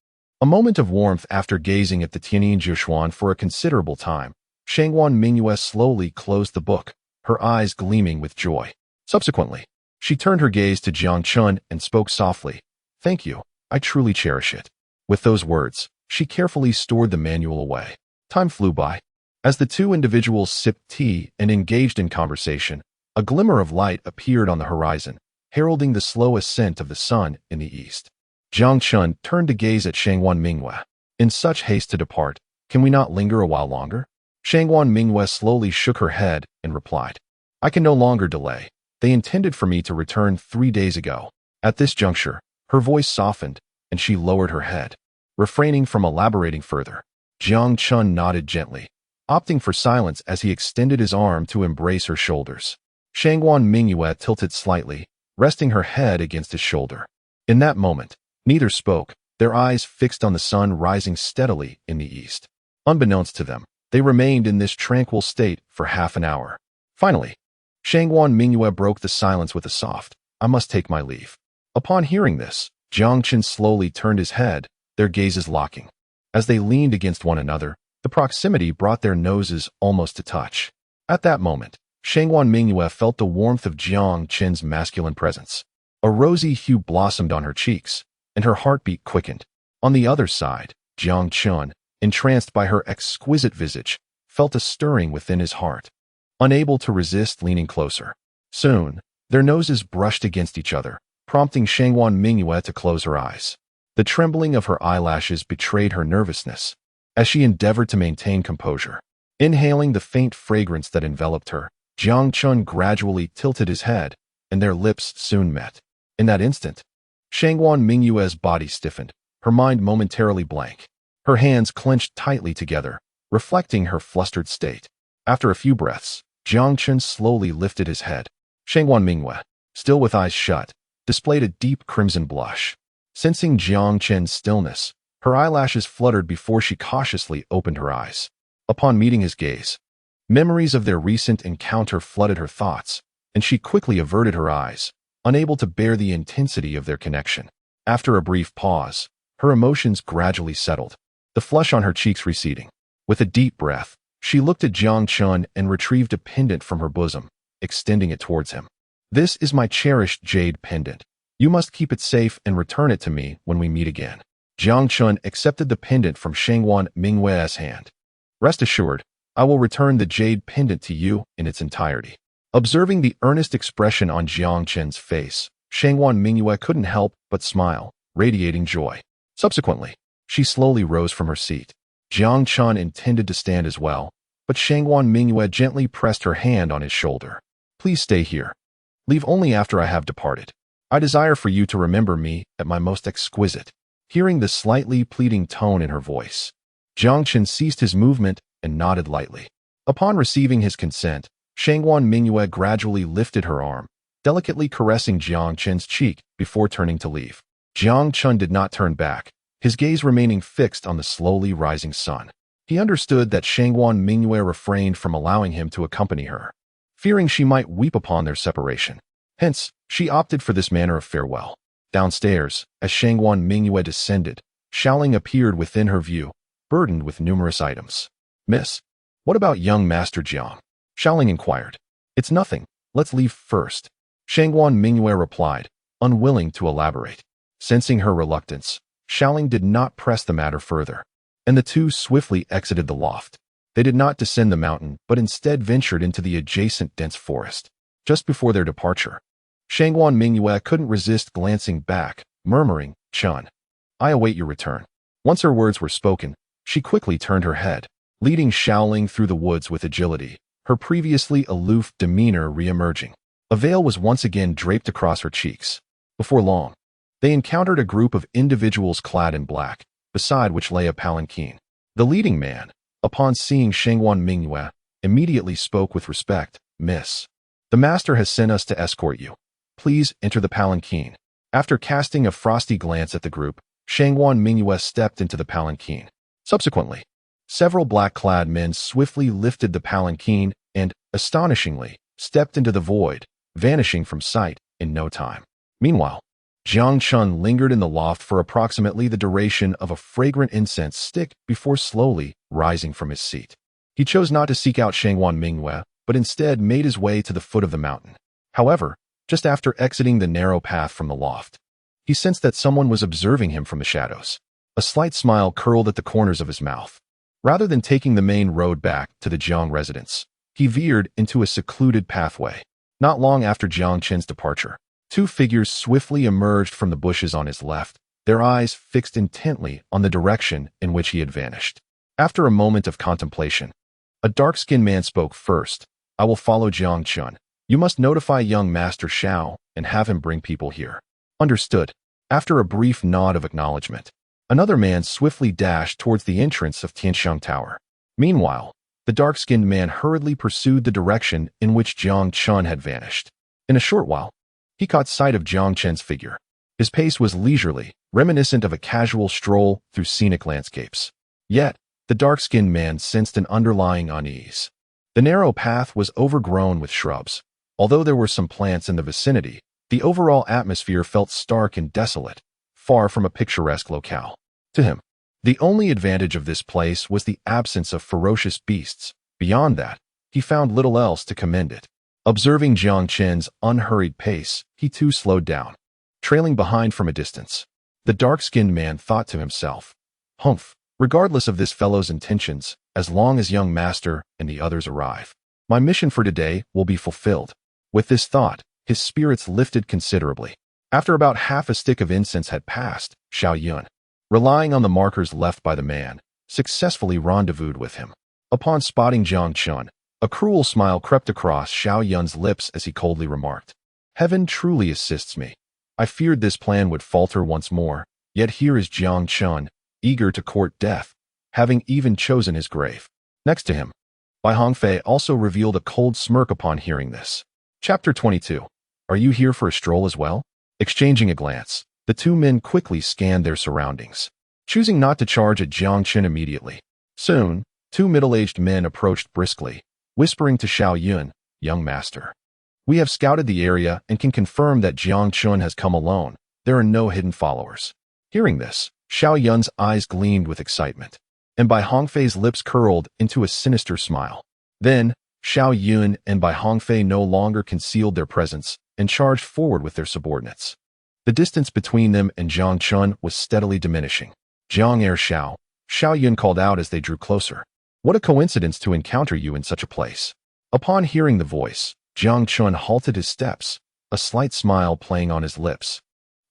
A moment of warmth after gazing at the Tianyin Jiushuan for a considerable time, Shangguan Mingyue slowly closed the book, her eyes gleaming with joy. Subsequently, she turned her gaze to Jiang Chen and spoke softly, "Thank you, I truly cherish it." With those words, she carefully stored the manual away. Time flew by. As the two individuals sipped tea and engaged in conversation, a glimmer of light appeared on the horizon, heralding the slow ascent of the sun in the east. Jiang Chen turned to gaze at Shangguan Mingyue. "In such haste to depart, can we not linger a while longer?" Shangguan Mingyue slowly shook her head and replied, "I can no longer delay. They intended for me to return 3 days ago." At this juncture, her voice softened, and she lowered her head. Refraining from elaborating further, Jiang Chen nodded gently, opting for silence as he extended his arm to embrace her shoulders. Shangguan Mingyue tilted slightly, resting her head against his shoulder. In that moment, neither spoke, their eyes fixed on the sun rising steadily in the east. Unbeknownst to them, they remained in this tranquil state for half an hour. Finally, Shangguan Mingyue broke the silence with a soft, "I must take my leave." Upon hearing this, Jiang Chen slowly turned his head, their gazes locking. As they leaned against one another, the proximity brought their noses almost to touch. At that moment, Shangguan Mingyue felt the warmth of Jiang Chen's masculine presence. A rosy hue blossomed on her cheeks, and her heartbeat quickened. On the other side, Jiang Chen, entranced by her exquisite visage, felt a stirring within his heart. Unable to resist leaning closer. Soon, their noses brushed against each other, prompting Shangguan Mingyue to close her eyes. The trembling of her eyelashes betrayed her nervousness, as she endeavored to maintain composure. Inhaling the faint fragrance that enveloped her, Jiang Chen gradually tilted his head, and their lips soon met. In that instant, Shangguan Mingyue's body stiffened, her mind momentarily blank. Her hands clenched tightly together, reflecting her flustered state. After a few breaths, Jiang Chen slowly lifted his head. Shangguan Mingyue, still with eyes shut, displayed a deep crimson blush. Sensing Jiang Chen's stillness, her eyelashes fluttered before she cautiously opened her eyes. Upon meeting his gaze, memories of their recent encounter flooded her thoughts, and she quickly averted her eyes, unable to bear the intensity of their connection. After a brief pause, her emotions gradually settled, the flush on her cheeks receding. With a deep breath, she looked at Jiang Chen and retrieved a pendant from her bosom, extending it towards him. "This is my cherished jade pendant. You must keep it safe and return it to me when we meet again." Jiang Chen accepted the pendant from Shangguan Mingyue's hand. "Rest assured, I will return the jade pendant to you in its entirety." Observing the earnest expression on Jiang Chen's face, Shangguan Mingyue couldn't help but smile, radiating joy. Subsequently, she slowly rose from her seat. Jiang Chen intended to stand as well, but Shangguan Mingyue gently pressed her hand on his shoulder. "Please stay here. Leave only after I have departed. I desire for you to remember me at my most exquisite." Hearing the slightly pleading tone in her voice, Jiang Chen ceased his movement and nodded lightly. Upon receiving his consent, Shangguan Mingyue gradually lifted her arm, delicately caressing Jiang Chen's cheek before turning to leave. Jiang Chen did not turn back, his gaze remaining fixed on the slowly rising sun. He understood that Shangguan Mingyue refrained from allowing him to accompany her, fearing she might weep upon their separation. Hence, she opted for this manner of farewell. Downstairs, as Shangguan Mingyue descended, Shaoling appeared within her view, burdened with numerous items. "Miss, what about young Master Jiang?" Shaoling inquired. "It's nothing. Let's leave first." Shangguan Mingyue replied, unwilling to elaborate. Sensing her reluctance, Shaoling did not press the matter further, and the two swiftly exited the loft. They did not descend the mountain, but instead ventured into the adjacent dense forest. Just before their departure, Shangguan Mingyue couldn't resist glancing back, murmuring, "Chen, I await your return." Once her words were spoken, she quickly turned her head, leading Shaoling through the woods with agility, her previously aloof demeanor re-emerging. A veil was once again draped across her cheeks. Before long, they encountered a group of individuals clad in black, beside which lay a palanquin. The leading man, upon seeing Shangguan Mingyue, immediately spoke with respect, "Miss, the master has sent us to escort you. Please enter the palanquin." After casting a frosty glance at the group, Shangguan Mingyue stepped into the palanquin. Subsequently, several black-clad men swiftly lifted the palanquin and, astonishingly, stepped into the void, vanishing from sight in no time. Meanwhile, Jiang Chen lingered in the loft for approximately the duration of a fragrant incense stick before slowly rising from his seat. He chose not to seek out Shangguan Mingyue, but instead made his way to the foot of the mountain. However, just after exiting the narrow path from the loft, he sensed that someone was observing him from the shadows. A slight smile curled at the corners of his mouth. Rather than taking the main road back to the Jiang residence, he veered into a secluded pathway. Not long after Jiang Chen's departure, two figures swiftly emerged from the bushes on his left, their eyes fixed intently on the direction in which he had vanished. After a moment of contemplation, a dark-skinned man spoke first. "I will follow Jiang Chen. You must notify young Master Xiao and have him bring people here." "Understood." After a brief nod of acknowledgement, another man swiftly dashed towards the entrance of Tianxiang Tower. Meanwhile, the dark-skinned man hurriedly pursued the direction in which Jiang Chen had vanished. In a short while, he caught sight of Jiang Chen's figure. His pace was leisurely, reminiscent of a casual stroll through scenic landscapes. Yet, the dark-skinned man sensed an underlying unease. The narrow path was overgrown with shrubs. Although there were some plants in the vicinity, the overall atmosphere felt stark and desolate, far from a picturesque locale. To him, the only advantage of this place was the absence of ferocious beasts. Beyond that, he found little else to commend it. Observing Jiang Chen's unhurried pace, he too slowed down, trailing behind from a distance. The dark-skinned man thought to himself, "Humph, regardless of this fellow's intentions, as long as young master and the others arrive, my mission for today will be fulfilled." With this thought, his spirits lifted considerably. After about half a stick of incense had passed, Xiao Yun, relying on the markers left by the man, successfully rendezvoused with him. Upon spotting Jiang Chen, a cruel smile crept across Xiao Yun's lips as he coldly remarked, "Heaven truly assists me. I feared this plan would falter once more, yet here is Jiang Chen, eager to court death, having even chosen his grave." Next to him, Bai Hongfei also revealed a cold smirk upon hearing this. Chapter 22. Are you here for a stroll as well? Exchanging a glance, the two men quickly scanned their surroundings, choosing not to charge at Jiang Chen immediately. Soon, two middle-aged men approached briskly, whispering to Xiao Yun, "Young master, we have scouted the area and can confirm that Jiang Chen has come alone. There are no hidden followers." Hearing this, Xiao Yun's eyes gleamed with excitement, and Bai Hongfei's lips curled into a sinister smile. Then, Xiao Yun and Bai Hongfei no longer concealed their presence and charged forward with their subordinates. The distance between them and Jiang Chen was steadily diminishing. "Jiang Xiao," Xiao Yun called out as they drew closer. "What a coincidence to encounter you in such a place." Upon hearing the voice, Jiang Chen halted his steps, a slight smile playing on his lips,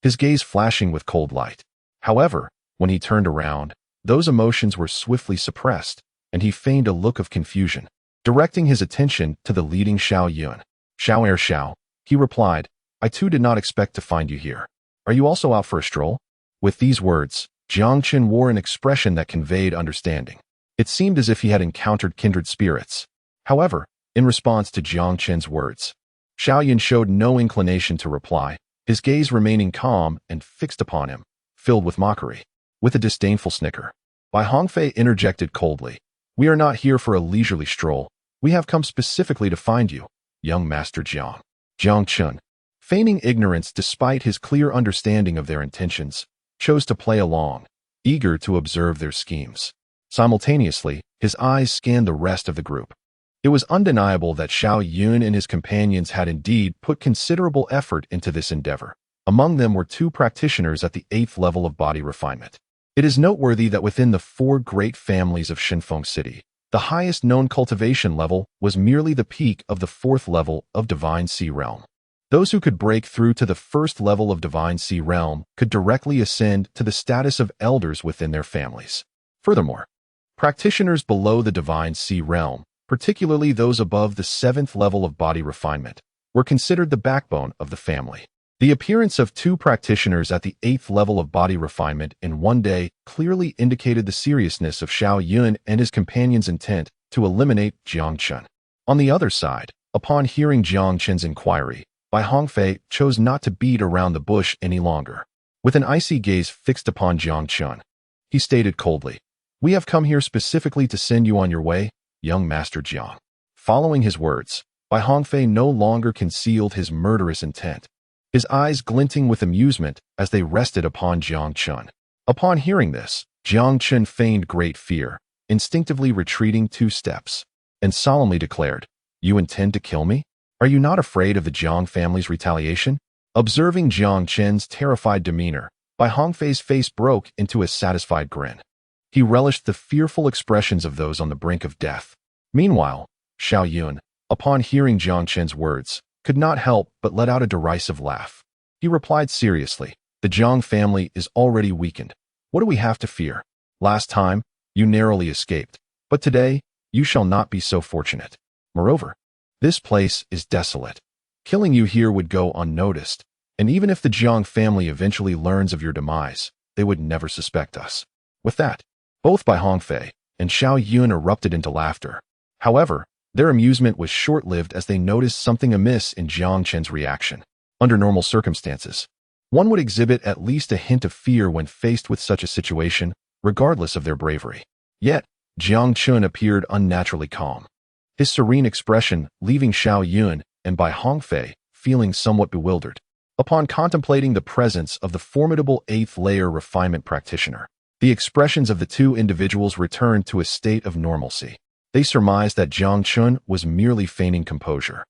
his gaze flashing with cold light. However, when he turned around, those emotions were swiftly suppressed, and he feigned a look of confusion, directing his attention to the leading Xiao Yun. "Xiao," he replied, "I too did not expect to find you here. Are you also out for a stroll?" With these words, Jiang Chen wore an expression that conveyed understanding. It seemed as if he had encountered kindred spirits. However, in response to Jiang Chen's words, Xiao Yun showed no inclination to reply, his gaze remaining calm and fixed upon him, filled with mockery. With a disdainful snicker, Bai Hongfei interjected coldly, "We are not here for a leisurely stroll. We have come specifically to find you, young Master Jiang." Jiang Chen, feigning ignorance despite his clear understanding of their intentions, chose to play along, eager to observe their schemes. Simultaneously, his eyes scanned the rest of the group. It was undeniable that Xiao Yun and his companions had indeed put considerable effort into this endeavor. Among them were two practitioners at the 8th level of body refinement. It is noteworthy that within the 4 great families of Shinfeng City, the highest known cultivation level was merely the peak of the 4th level of Divine Sea Realm. Those who could break through to the 1st level of Divine Sea Realm could directly ascend to the status of elders within their families. Furthermore, practitioners below the Divine Sea Realm, particularly those above the 7th level of body refinement, were considered the backbone of the family. The appearance of two practitioners at the 8th level of body refinement in one day clearly indicated the seriousness of Xiao Yun and his companions' intent to eliminate Jiang Chen. On the other side, upon hearing Jiang Chen's inquiry, Bai Hongfei chose not to beat around the bush any longer. With an icy gaze fixed upon Jiang Chen, he stated coldly, "We have come here specifically to send you on your way, young Master Jiang." Following his words, Bai Hongfei no longer concealed his murderous intent, his eyes glinting with amusement as they rested upon Jiang Chen. Upon hearing this, Jiang Chen feigned great fear, instinctively retreating 2 steps, and solemnly declared, "You intend to kill me? Are you not afraid of the Jiang family's retaliation?" Observing Jiang Chen's terrified demeanor, Bai Hongfei's face broke into a satisfied grin. He relished the fearful expressions of those on the brink of death. Meanwhile, Xiao Yun, upon hearing Jiang Chen's words, could not help but let out a derisive laugh. He replied seriously, "The Jiang family is already weakened. What do we have to fear? Last time, you narrowly escaped, but today, you shall not be so fortunate. Moreover, this place is desolate. Killing you here would go unnoticed, and even if the Jiang family eventually learns of your demise, they would never suspect us." With that, both Bai Hongfei and Xiao Yun erupted into laughter. However, their amusement was short-lived as they noticed something amiss in Jiang Chen's reaction. Under normal circumstances, One would exhibit at least a hint of fear when faced with such a situation, regardless of their bravery. Yet, Jiang Chen appeared unnaturally calm. His serene expression leaving Xiao Yun and Bai Hongfei feeling somewhat bewildered. Upon contemplating the presence of the formidable 8th-layer refinement practitioner, the expressions of the two individuals returned to a state of normalcy. They surmised that Jiang Chen was merely feigning composure,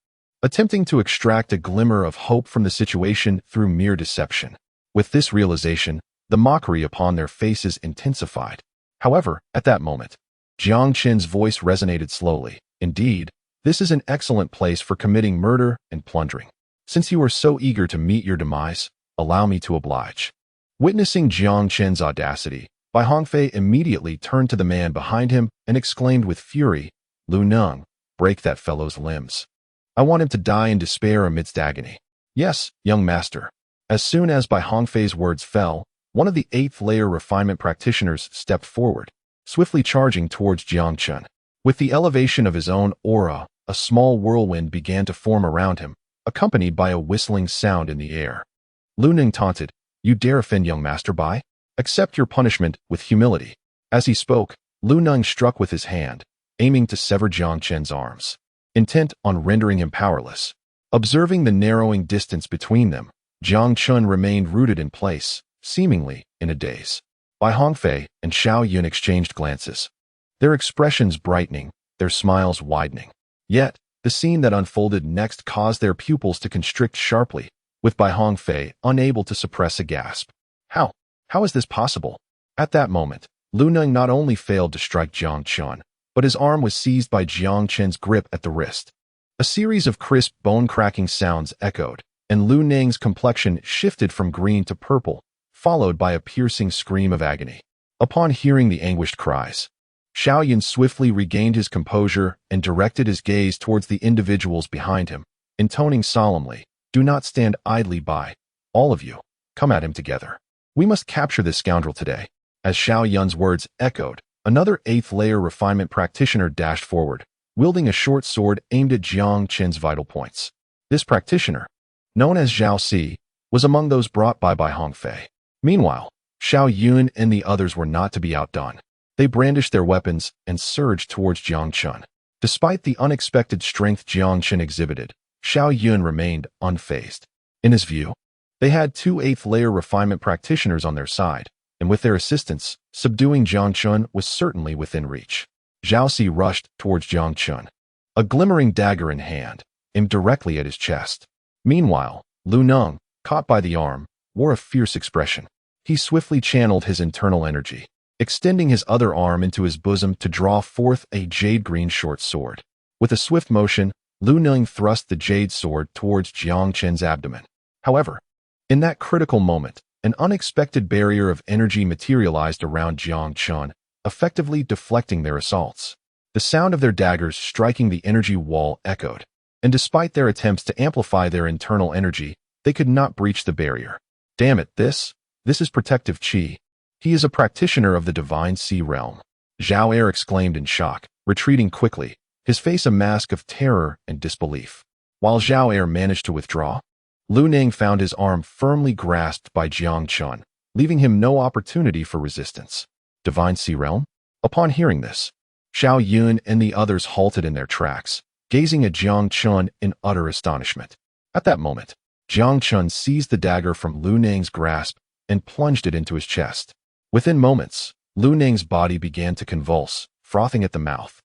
attempting to extract a glimmer of hope from the situation through mere deception. With this realization, the mockery upon their faces intensified. However, at that moment, Jiang Chen's voice resonated slowly. Indeed, this is an excellent place for committing murder and plundering. Since you are so eager to meet your demise, allow me to oblige. Witnessing Jiang Chen's audacity, Bai Hongfei immediately turned to the man behind him and exclaimed with fury, "Lu Neng, break that fellow's limbs. I want him to die in despair amidst agony." "Yes, young master." As soon as Bai Hongfei's words fell, one of the 8th-layer refinement practitioners stepped forward, swiftly charging towards Jiang Chen. With the elevation of his own aura, a small whirlwind began to form around him, accompanied by a whistling sound in the air. Lu Neng taunted, "You dare offend young master Bai? Accept your punishment with humility." As he spoke, Lu Neng struck with his hand, aiming to sever Jiang Chen's arms, intent on rendering him powerless. Observing the narrowing distance between them, Jiang Chen remained rooted in place, seemingly in a daze. Bai Hongfei and Xiao Yun exchanged glances, their expressions brightening, their smiles widening. Yet, the scene that unfolded next caused their pupils to constrict sharply, with Bai Hongfei unable to suppress a gasp. How is this possible? At that moment, Lu Neng not only failed to strike Jiang Chen, but his arm was seized by Jiang Chen's grip at the wrist. A series of crisp, bone-cracking sounds echoed, and Lu Neng's complexion shifted from green to purple, followed by a piercing scream of agony. Upon hearing the anguished cries, Xiao Yun swiftly regained his composure and directed his gaze towards the individuals behind him, intoning solemnly, "Do not stand idly by. All of you, come at him together. We must capture this scoundrel today." As Xiao Yun's words echoed, another 8th-layer refinement practitioner dashed forward, wielding a short sword aimed at Jiang Chen's vital points. This practitioner, known as Zhao Si, was among those brought by Bai Hongfei. Meanwhile, Xiao Yun and the others were not to be outdone. They brandished their weapons and surged towards Jiang Chen. Despite the unexpected strength Jiang Chen exhibited, Xiao Yun remained unfazed. In his view, they had two 8th-layer refinement practitioners on their side, and with their assistance, subduing Jiang Chen was certainly within reach. Zhao Si rushed towards Jiang Chen, a glimmering dagger in hand, aimed directly at his chest. Meanwhile, Lu Neng, caught by the arm, wore a fierce expression. He swiftly channeled his internal energy, extending his other arm into his bosom to draw forth a jade-green short sword. With a swift motion, Lu Neng thrust the jade sword towards Jiang Chen's abdomen. However, in that critical moment, an unexpected barrier of energy materialized around Jiang Chen, effectively deflecting their assaults. The sound of their daggers striking the energy wall echoed, and despite their attempts to amplify their internal energy, they could not breach the barrier. "Damn it, this is protective qi. He is a practitioner of the divine sea realm." Zhao Er exclaimed in shock, retreating quickly, his face a mask of terror and disbelief. While Zhao Er managed to withdraw, Lu Neng found his arm firmly grasped by Jiang Chen, leaving him no opportunity for resistance. Divine Sea Realm? Upon hearing this, Xiao Yun and the others halted in their tracks, gazing at Jiang Chen in utter astonishment. At that moment, Jiang Chen seized the dagger from Lu Neng's grasp and plunged it into his chest. Within moments, Lu Neng's body began to convulse, frothing at the mouth.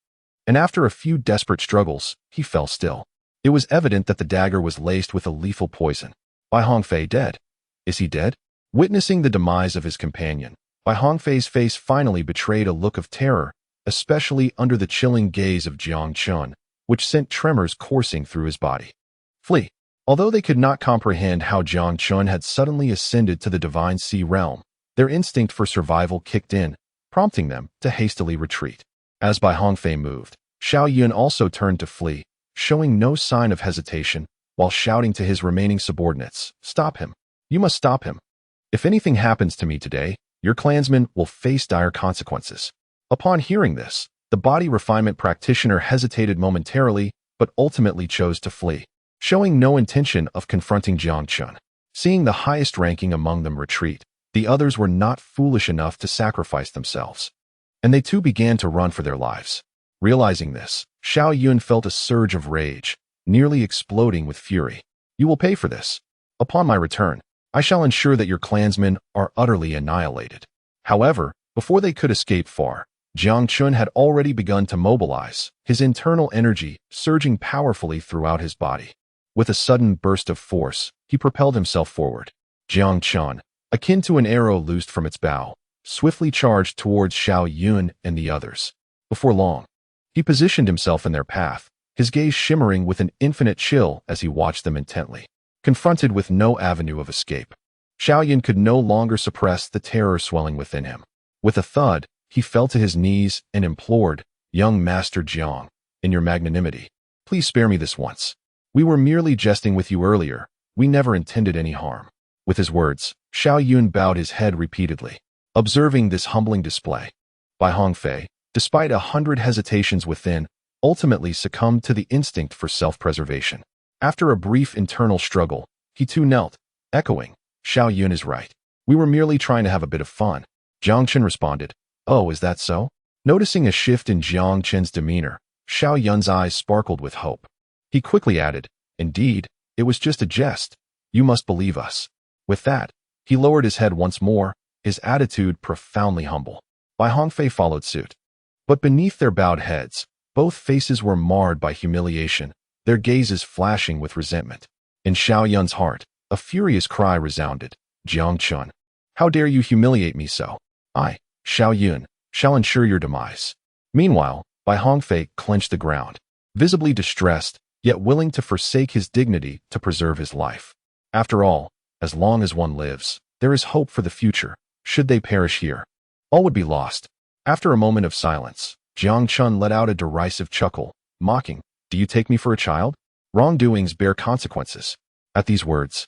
And after a few desperate struggles, he fell still. It was evident that the dagger was laced with a lethal poison. Bai Hongfei dead? Is he dead? Witnessing the demise of his companion, Bai Hongfei's face finally betrayed a look of terror, especially under the chilling gaze of Jiang Chen, which sent tremors coursing through his body. Flee. Although they could not comprehend how Jiang Chen had suddenly ascended to the divine sea realm, their instinct for survival kicked in, prompting them to hastily retreat. As Bai Hongfei moved, Xiao Yun also turned to flee, showing no sign of hesitation, while shouting to his remaining subordinates, "Stop him. You must stop him. If anything happens to me today, your clansmen will face dire consequences." Upon hearing this, the body refinement practitioner hesitated momentarily, but ultimately chose to flee, showing no intention of confronting Jiang Chen. Seeing the highest ranking among them retreat, the others were not foolish enough to sacrifice themselves, and they too began to run for their lives. Realizing this, Xiao Yun felt a surge of rage, nearly exploding with fury. You will pay for this. Upon my return, I shall ensure that your clansmen are utterly annihilated. However, before they could escape far, Jiang Chen had already begun to mobilize, his internal energy surging powerfully throughout his body. With a sudden burst of force, he propelled himself forward. Jiang Chen, akin to an arrow loosed from its bow, swiftly charged towards Xiao Yun and the others. Before long, he positioned himself in their path, his gaze shimmering with an infinite chill as he watched them intently. Confronted with no avenue of escape, Xiao Yun could no longer suppress the terror swelling within him. With a thud, he fell to his knees and implored, "Young Master Jiang, in your magnanimity, please spare me this once. We were merely jesting with you earlier. We never intended any harm." With his words, Xiao Yun bowed his head repeatedly, observing this humbling display. Bai Hongfei, despite 100 hesitations within, ultimately succumbed to the instinct for self-preservation. After a brief internal struggle, he too knelt, echoing, "Xiao Yun is right. We were merely trying to have a bit of fun." Jiang Chen responded, "Oh, is that so?" Noticing a shift in Jiang Chen's demeanor, Xiao Yun's eyes sparkled with hope. He quickly added, "Indeed, it was just a jest. You must believe us." With that, he lowered his head once more, his attitude profoundly humble. Bai Hongfei followed suit. But beneath their bowed heads, both faces were marred by humiliation, their gazes flashing with resentment. In Xiao Yun's heart, a furious cry resounded, "Jiang Chen, how dare you humiliate me so? I, Xiao Yun, shall ensure your demise." Meanwhile, Bai Hongfei clenched the ground, visibly distressed, yet willing to forsake his dignity to preserve his life. After all, as long as one lives, there is hope for the future. Should they perish here, all would be lost. After a moment of silence, Jiang Chen let out a derisive chuckle, mocking, "Do you take me for a child? Wrongdoings bear consequences." At these words,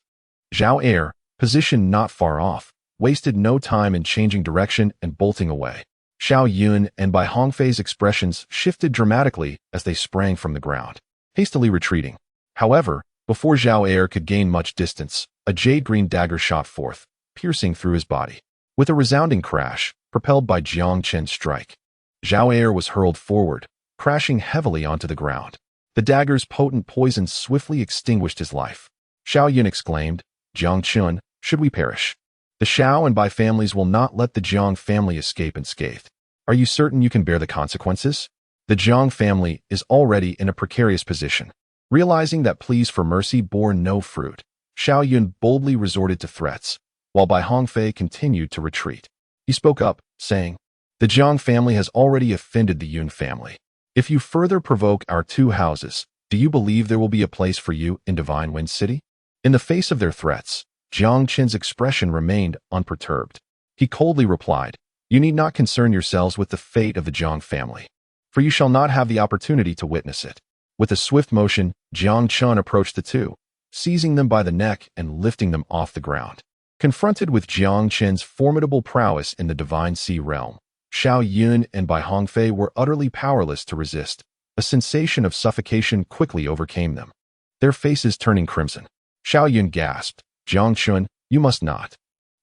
Zhao Air, positioned not far off, wasted no time in changing direction and bolting away. Xiao Yun and Bai Hongfei's expressions shifted dramatically as they sprang from the ground, hastily retreating. However, before Zhao Air could gain much distance, a jade-green dagger shot forth, piercing through his body. With a resounding crash, propelled by Jiang Chen's strike, Zhao Air was hurled forward, crashing heavily onto the ground. The dagger's potent poison swiftly extinguished his life. Xiao Yun exclaimed, "Jiang Chen, should we perish? The Xiao and Bai families will not let the Jiang family escape unscathed. Are you certain you can bear the consequences?" The Jiang family is already in a precarious position. Realizing that pleas for mercy bore no fruit, Xiao Yun boldly resorted to threats, while Bai Hongfei continued to retreat. He spoke up, saying, "The Jiang family has already offended the Yun family. If you further provoke our two houses, do you believe there will be a place for you in Divine Wind City?" In the face of their threats, Jiang Chen's expression remained unperturbed. He coldly replied, "You need not concern yourselves with the fate of the Jiang family, for you shall not have the opportunity to witness it." With a swift motion, Jiang Chen approached the two, seizing them by the neck and lifting them off the ground. Confronted with Jiang Chen's formidable prowess in the Divine Sea realm, Xiao Yun and Bai Hongfei were utterly powerless to resist. A sensation of suffocation quickly overcame them, their faces turning crimson. Xiao Yun gasped, "Jiang Chen, you must not."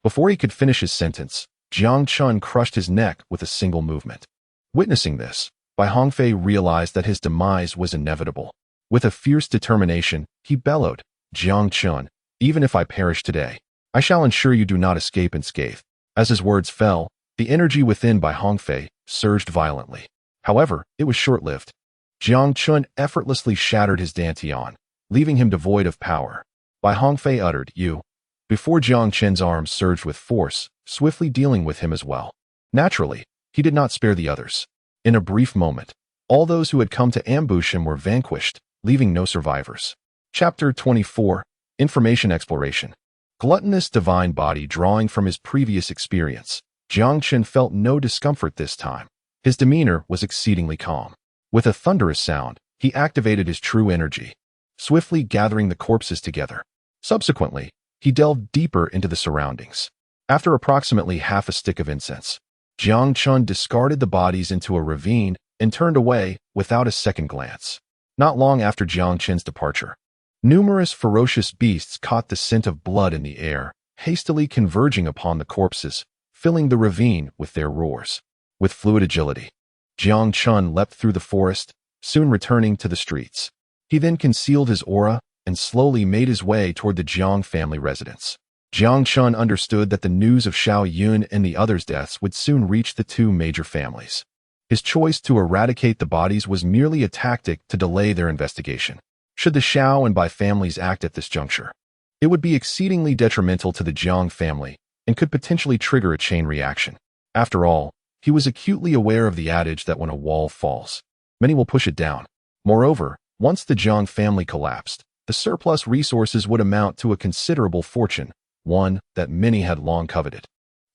Before he could finish his sentence, Jiang Chen crushed his neck with a single movement. Witnessing this, Bai Hongfei realized that his demise was inevitable. With a fierce determination, he bellowed, "Jiang Chen, even if I perish today, I shall ensure you do not escape unscathed." As his words fell, the energy within Bai Hongfei surged violently. However, it was short-lived. Jiang Chen effortlessly shattered his dantian, leaving him devoid of power. Bai Hongfei uttered, "You," before Jiang Chen's arms surged with force, swiftly dealing with him as well. Naturally, he did not spare the others. In a brief moment, all those who had come to ambush him were vanquished, leaving no survivors. Chapter 24, Information Exploration. Gluttonous Divine Body drawing from his previous experience, Jiang Chen felt no discomfort this time. His demeanor was exceedingly calm. With a thunderous sound, he activated his true energy, swiftly gathering the corpses together. Subsequently, he delved deeper into the surroundings. After approximately half a stick of incense, Jiang Chen discarded the bodies into a ravine and turned away without a second glance. Not long after Jiang Chen's departure, Numerous ferocious beasts caught the scent of blood in the air, hastily converging upon the corpses, filling the ravine with their roars. With fluid agility, Jiang Chen leapt through the forest, soon returning to the streets. He then concealed his aura and slowly made his way toward the Jiang family residence. Jiang Chen understood that the news of Xiao Yun and the others' deaths would soon reach the two major families. His choice to eradicate the bodies was merely a tactic to delay their investigation. Should the Xiao and Bai families act at this juncture, it would be exceedingly detrimental to the Jiang family and could potentially trigger a chain reaction. After all, he was acutely aware of the adage that when a wall falls, many will push it down. Moreover, once the Jiang family collapsed, the surplus resources would amount to a considerable fortune, one that many had long coveted.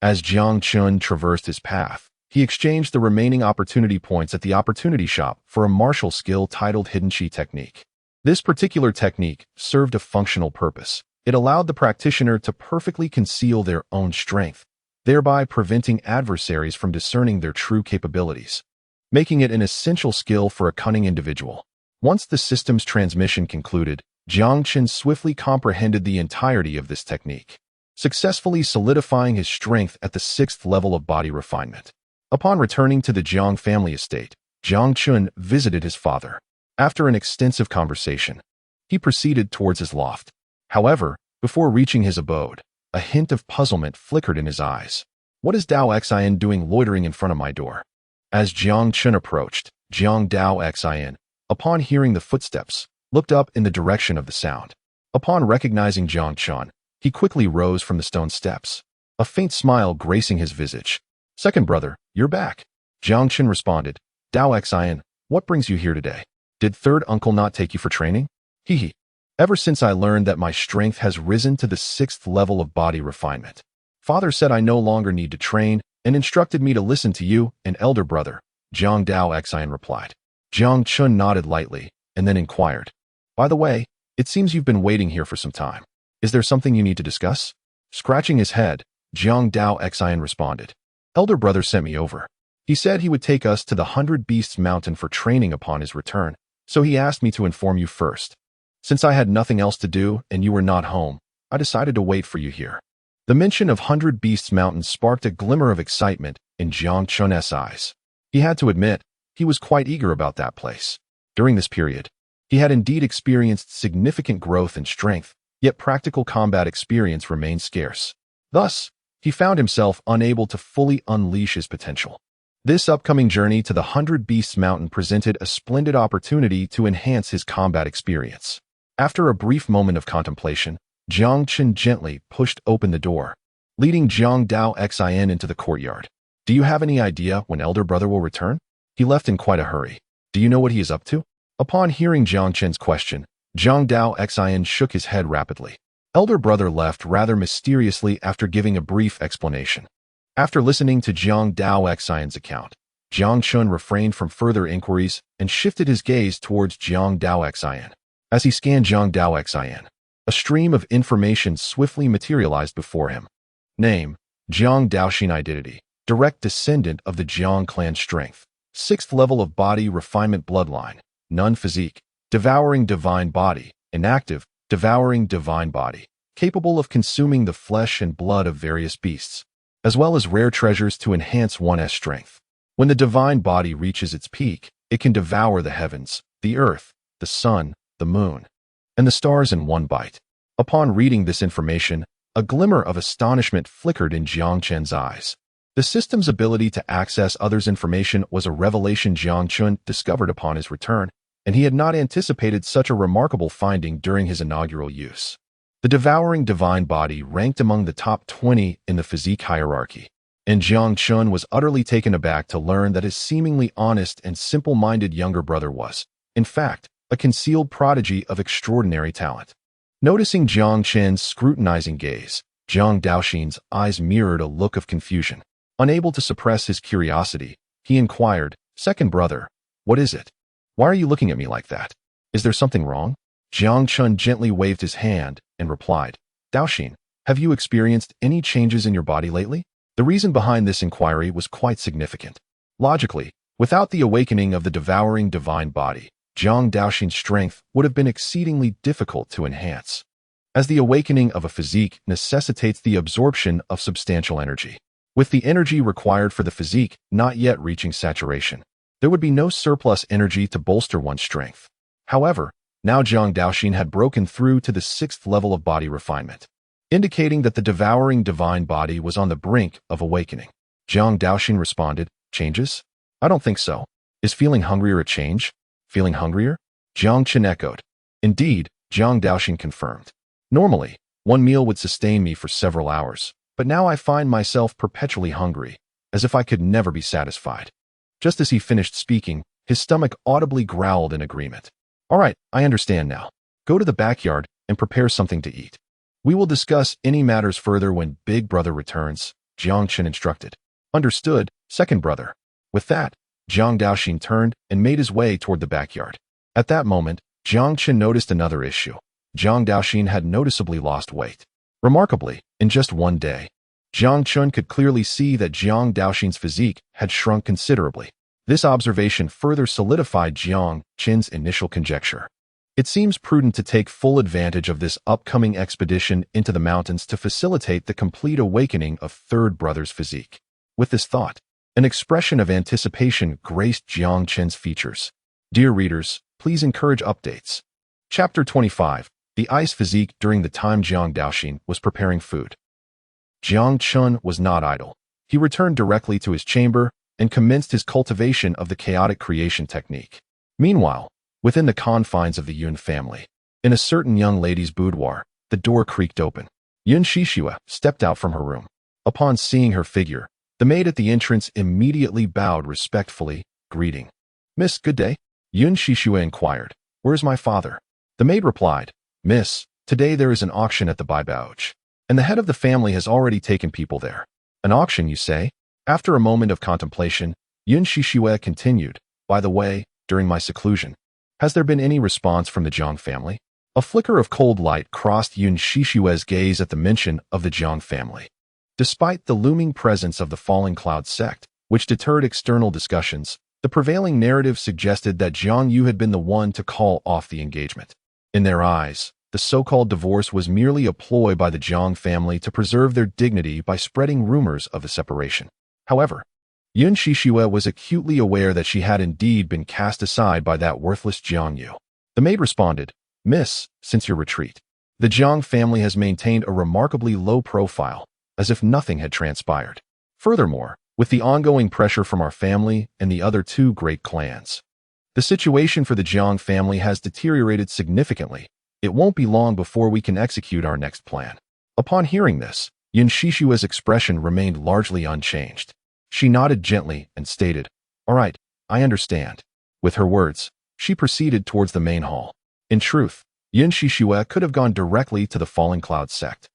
As Jiang Chen traversed his path, he exchanged the remaining opportunity points at the opportunity shop for a martial skill titled Hidden Chi Technique. This particular technique served a functional purpose. It allowed the practitioner to perfectly conceal their own strength, thereby preventing adversaries from discerning their true capabilities, making it an essential skill for a cunning individual. Once the system's transmission concluded, Jiang Chen swiftly comprehended the entirety of this technique, successfully solidifying his strength at the 6th level of body refinement. Upon returning to the Jiang family estate, Jiang Chen visited his father. After an extensive conversation, he proceeded towards his loft. However, before reaching his abode, a hint of puzzlement flickered in his eyes. What is Daoxin doing loitering in front of my door? As Jiang Chen approached, Jiang Daoxin, upon hearing the footsteps, looked up in the direction of the sound. Upon recognizing Jiang Chen, he quickly rose from the stone steps, a faint smile gracing his visage. Second brother, you're back. Jiang Chen responded. Daoxin, what brings you here today? Did third uncle not take you for training? Hee. Ever since I learned that my strength has risen to the 6th level of body refinement, father said I no longer need to train and instructed me to listen to you, an elder brother, Jiang Daoxin replied. Jiang Chen nodded lightly and then inquired. By the way, it seems you've been waiting here for some time. Is there something you need to discuss? Scratching his head, Jiang Daoxin responded. Elder brother sent me over. He said he would take us to the 100 Beasts Mountain for training upon his return, so he asked me to inform you first. Since I had nothing else to do and you were not home, I decided to wait for you here. The mention of 100 Beasts Mountain sparked a glimmer of excitement in Jiang Chen's eyes. He had to admit, he was quite eager about that place. During this period, he had indeed experienced significant growth in strength, yet practical combat experience remained scarce. Thus, he found himself unable to fully unleash his potential. This upcoming journey to the 100 Beasts Mountain presented a splendid opportunity to enhance his combat experience. After a brief moment of contemplation, Jiang Chen gently pushed open the door, leading Jiang Daoxin into the courtyard. Do you have any idea when elder brother will return? He left in quite a hurry. Do you know what he is up to? Upon hearing Jiang Chen's question, Jiang Daoxin shook his head rapidly. Elder brother left rather mysteriously after giving a brief explanation. After listening to Jiang Daoxin's account, Jiang Chen refrained from further inquiries and shifted his gaze towards Jiang Daoxin. As he scanned Jiang Daoxin, a stream of information swiftly materialized before him. Name, Jiang Daoxin. Identity, direct descendant of the Jiang clan. Strength, 6th level of body refinement. Bloodline, none. Physique, devouring divine body. Inactive, devouring divine body, capable of consuming the flesh and blood of various beasts, as well as rare treasures to enhance one's strength. When the divine body reaches its peak, it can devour the heavens, the earth, the sun, the moon, and the stars in one bite. Upon reading this information, a glimmer of astonishment flickered in Jiang Chen's eyes. The system's ability to access others' information was a revelation Jiang Chen discovered upon his return, and he had not anticipated such a remarkable finding during his inaugural use. The devouring divine body ranked among the top 20 in the physique hierarchy, and Jiang Chen was utterly taken aback to learn that his seemingly honest and simple-minded younger brother was, in fact, a concealed prodigy of extraordinary talent. Noticing Jiang Chen's scrutinizing gaze, Jiang Daoxin's eyes mirrored a look of confusion. Unable to suppress his curiosity, he inquired, Second brother, what is it? Why are you looking at me like that? Is there something wrong? Jiang Chen gently waved his hand and replied, Daoxin, have you experienced any changes in your body lately? The reason behind this inquiry was quite significant. Logically, without the awakening of the devouring divine body, Jiang Daoxin's strength would have been exceedingly difficult to enhance, as the awakening of a physique necessitates the absorption of substantial energy. With the energy required for the physique not yet reaching saturation, there would be no surplus energy to bolster one's strength. However, now Jiang Daoxin had broken through to the 6th level of body refinement, indicating that the devouring divine body was on the brink of awakening. Jiang Daoxin responded, "Changes? I don't think so. Is feeling hungrier a change? Feeling hungrier?" Jiang Chen echoed. "Indeed," Jiang Daoxin confirmed. "Normally, one meal would sustain me for several hours, but now I find myself perpetually hungry, as if I could never be satisfied." Just as he finished speaking, his stomach audibly growled in agreement. "All right, I understand now. Go to the backyard and prepare something to eat. We will discuss any matters further when Big Brother returns," Jiang Chen instructed. "Understood, second brother." With that, Jiang Daoxin turned and made his way toward the backyard. At that moment, Jiang Chen noticed another issue. Jiang Daoxin had noticeably lost weight. Remarkably, in just one day, Jiang Chen could clearly see that Jiang Daoxin's physique had shrunk considerably. This observation further solidified Jiang Chen's initial conjecture. It seems prudent to take full advantage of this upcoming expedition into the mountains to facilitate the complete awakening of third brother's physique. With this thought, an expression of anticipation graced Jiang Chen's features. Dear readers, please encourage updates. Chapter 25. The Ice Physique during the time Jiang Daoxin was preparing food. Jiang Chen was not idle. He returned directly to his chamber and commenced his cultivation of the chaotic creation technique. Meanwhile, within the confines of the Yun family, in a certain young lady's boudoir, the door creaked open. Yun Shishua stepped out from her room. Upon seeing her figure, the maid at the entrance immediately bowed respectfully, greeting. "Miss, good day?" Yun Shishua inquired. "Where's my father?" The maid replied, "Miss, today there is an auction at the Baibauj, and the head of the family has already taken people there." "An auction, you say?" After a moment of contemplation, Yun Shishua continued, "By the way, during my seclusion, has there been any response from the Jiang family?" A flicker of cold light crossed Yun Shishua's gaze at the mention of the Jiang family. Despite the looming presence of the Falling Cloud sect, which deterred external discussions, the prevailing narrative suggested that Jiang Yu had been the one to call off the engagement. In their eyes, the so-called divorce was merely a ploy by the Jiang family to preserve their dignity by spreading rumors of the separation. However, Yun Shishua was acutely aware that she had indeed been cast aside by that worthless Jiang Yu. The maid responded, "Miss, since your retreat, the Jiang family has maintained a remarkably low profile, as if nothing had transpired. Furthermore, with the ongoing pressure from our family and the other two great clans, the situation for the Jiang family has deteriorated significantly. It won't be long before we can execute our next plan." Upon hearing this, Yun Shishua's expression remained largely unchanged. She nodded gently and stated, "All right, I understand." With her words, she proceeded towards the main hall. In truth, Yun Shishua could have gone directly to the Falling Cloud sect.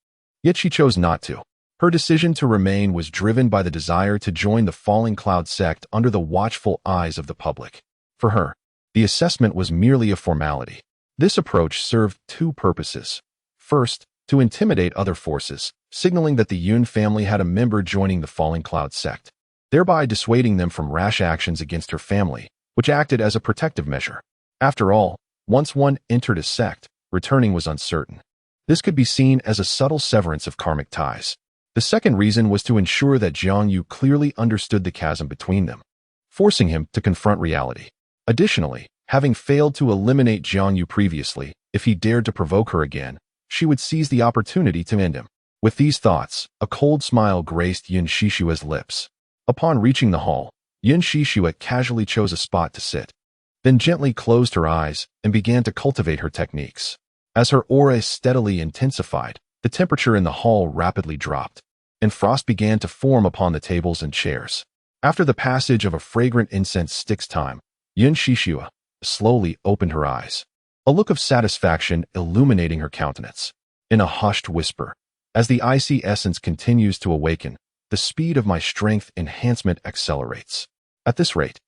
Yet she chose not to. Her decision to remain was driven by the desire to join the Falling Cloud sect under the watchful eyes of the public. For her, the assessment was merely a formality. This approach served two purposes. First, to intimidate other forces, signaling that the Yun family had a member joining the Falling Cloud sect, thereby dissuading them from rash actions against her family, which acted as a protective measure. After all, once one entered a sect, returning was uncertain. This could be seen as a subtle severance of karmic ties. The second reason was to ensure that Jiang Yu clearly understood the chasm between them, forcing him to confront reality. Additionally, having failed to eliminate Jiang Yu previously, if he dared to provoke her again, she would seize the opportunity to end him. With these thoughts, a cold smile graced Yun Shishua's lips. Upon reaching the hall, Yun Shishua casually chose a spot to sit, then gently closed her eyes and began to cultivate her techniques. As her aura steadily intensified, the temperature in the hall rapidly dropped, and frost began to form upon the tables and chairs. After the passage of a fragrant incense stick's time, Yun Shishua slowly opened her eyes, a look of satisfaction illuminating her countenance. In a hushed whisper, "As the icy essence continues to awaken, the speed of my strength enhancement accelerates. At this rate,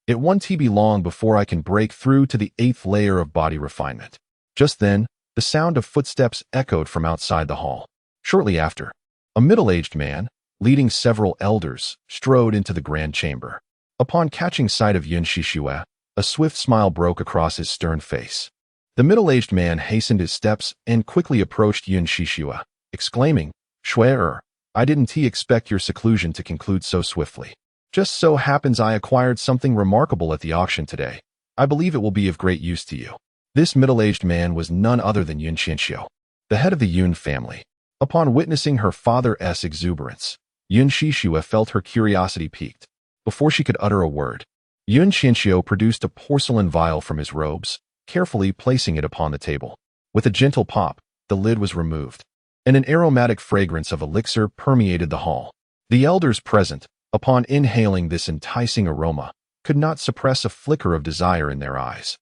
it won't be long before I can break through to the 8th layer of body refinement." Just then, the sound of footsteps echoed from outside the hall. Shortly after, a middle-aged man, leading several elders, strode into the grand chamber. Upon catching sight of Yun Shishua, A swift smile broke across his stern face. The middle-aged man hastened his steps and quickly approached Yun Shishua, exclaiming, "Shuai, I didn't expect your seclusion to conclude so swiftly. Just so happens I acquired something remarkable at the auction today. I believe it will be of great use to you." This middle-aged man was none other than Yun Qianxiu, the head of the Yun family. Upon witnessing her father's exuberance, Yun Shishua felt her curiosity piqued. Before she could utter a word, Yun Qianxiu produced a porcelain vial from his robes, carefully placing it upon the table. With a gentle pop, the lid was removed, and an aromatic fragrance of elixir permeated the hall. The elders present, upon inhaling this enticing aroma, could not suppress a flicker of desire in their eyes.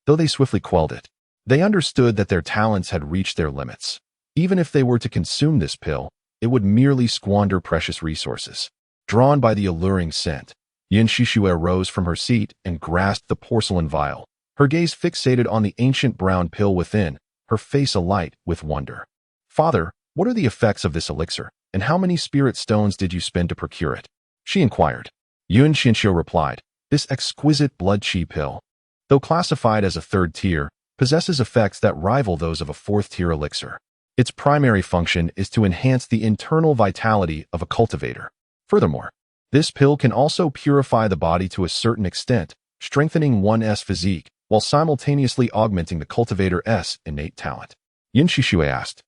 Though they swiftly quelled it, they understood that their talents had reached their limits. Even if they were to consume this pill, it would merely squander precious resources. Drawn by the alluring scent, Yun Shishua rose from her seat and grasped the porcelain vial, her gaze fixated on the ancient brown pill within, her face alight with wonder. "Father, what are the effects of this elixir, and how many spirit stones did you spend to procure it?" she inquired. Yun Qianxiu replied, "This exquisite blood qi pill, though classified as a third tier, possesses effects that rival those of a fourth tier elixir. Its primary function is to enhance the internal vitality of a cultivator. Furthermore, this pill can also purify the body to a certain extent, strengthening one's physique while simultaneously augmenting the cultivator's innate talent." Yun Shishua asked,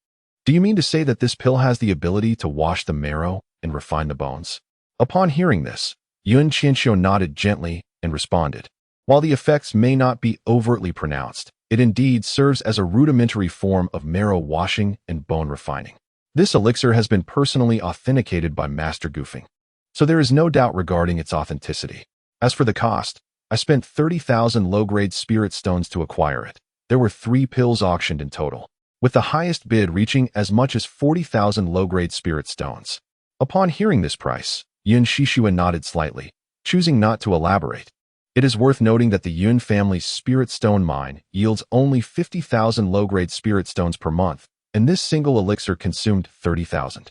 "Do you mean to say that this pill has the ability to wash the marrow and refine the bones?" Upon hearing this, Yun Qianxiu nodded gently and responded, "While the effects may not be overtly pronounced, it indeed serves as a rudimentary form of marrow washing and bone refining. This elixir has been personally authenticated by Master Gufeng, so there is no doubt regarding its authenticity. As for the cost, I spent 30,000 low-grade spirit stones to acquire it. There were 3 pills auctioned in total, with the highest bid reaching as much as 40,000 low-grade spirit stones." Upon hearing this price, Yun Shishua nodded slightly, choosing not to elaborate. It is worth noting that the Yun family's spirit stone mine yields only 50,000 low-grade spirit stones per month, and this single elixir consumed 30,000.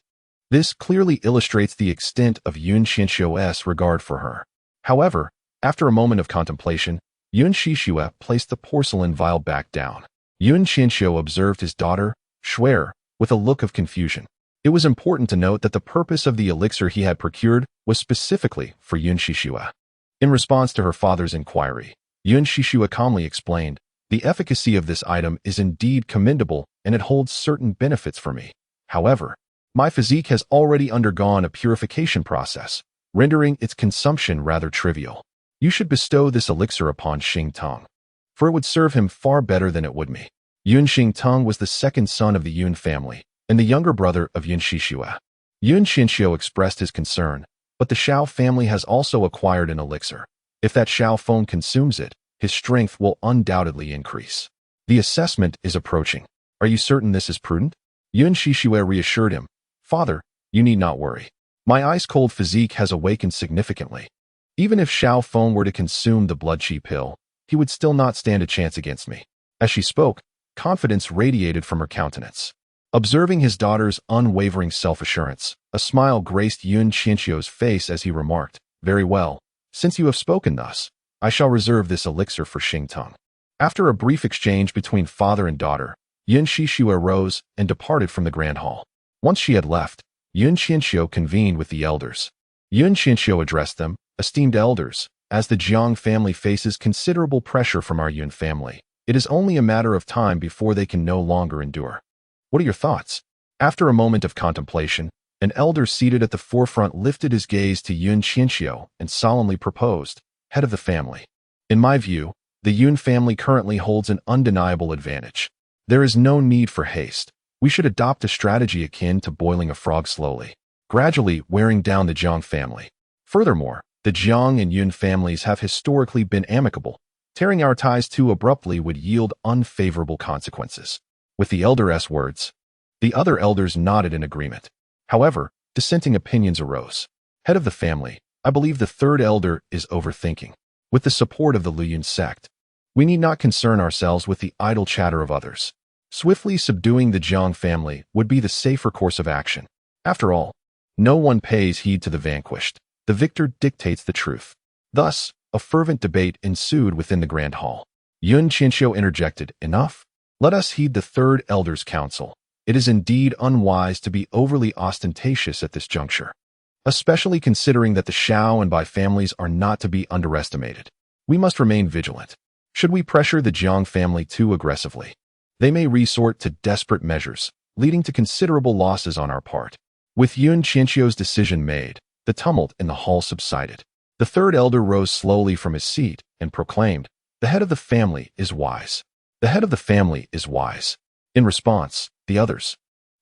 This clearly illustrates the extent of Yun Qianxiu's regard for her. However, after a moment of contemplation, Yun Shishua placed the porcelain vial back down. Yun Qianxiu observed his daughter, Shuai, with a look of confusion. It was important to note that the purpose of the elixir he had procured was specifically for Yun Shishua. In response to her father's inquiry, Yun Shishua calmly explained, "The efficacy of this item is indeed commendable and it holds certain benefits for me. However, my physique has already undergone a purification process, rendering its consumption rather trivial. You should bestow this elixir upon Xing Tong, for it would serve him far better than it would me." Yun Xing Tong was the second son of the Yun family and the younger brother of Yun Shishua. Yun Qianxiu expressed his concern, "But the Shao family has also acquired an elixir. If that Shao Feng consumes it, his strength will undoubtedly increase. The assessment is approaching. Are you certain this is prudent?" Yun Shishua reassured him, "Father, you need not worry. My ice-cold physique has awakened significantly. Even if Shao Feng were to consume the blood qi pill, he would still not stand a chance against me." As she spoke, confidence radiated from her countenance. Observing his daughter's unwavering self-assurance, a smile graced Yun Qianxiu's face as he remarked, "Very well. Since you have spoken thus, I shall reserve this elixir for Xing Tong." After a brief exchange between father and daughter, Yun Shishua rose and departed from the grand hall. Once she had left, Yun Qianxiu convened with the elders. Yun Qianxiu addressed them, "Esteemed elders, as the Jiang family faces considerable pressure from our Yun family, it is only a matter of time before they can no longer endure. What are your thoughts?" After a moment of contemplation, an elder seated at the forefront lifted his gaze to Yun Qianxiu and solemnly proposed, "Head of the family, in my view, the Yun family currently holds an undeniable advantage. There is no need for haste. We should adopt a strategy akin to boiling a frog slowly, gradually wearing down the Jiang family. Furthermore, the Jiang and Yun families have historically been amicable. Tearing our ties too abruptly would yield unfavorable consequences." With the elder's words, the other elders nodded in agreement. However, dissenting opinions arose. "Head of the family, I believe the third elder is overthinking. With the support of the Luyun sect, we need not concern ourselves with the idle chatter of others. Swiftly subduing the Jiang family would be the safer course of action. After all, no one pays heed to the vanquished. The victor dictates the truth. Thus, A fervent debate ensued within the grand hall. Yun Qianxiu interjected, "Enough? Let us heed the third elder's counsel. It is indeed unwise to be overly ostentatious at this juncture, especially considering that the Shao and Bai families are not to be underestimated. We must remain vigilant. Should we pressure the Jiang family too aggressively, they may resort to desperate measures, leading to considerable losses on our part." With Yun Qianxiu's decision made, the tumult in the hall subsided. The third elder rose slowly from his seat and proclaimed, "The head of the family is wise. The head of the family is wise." In response, the others,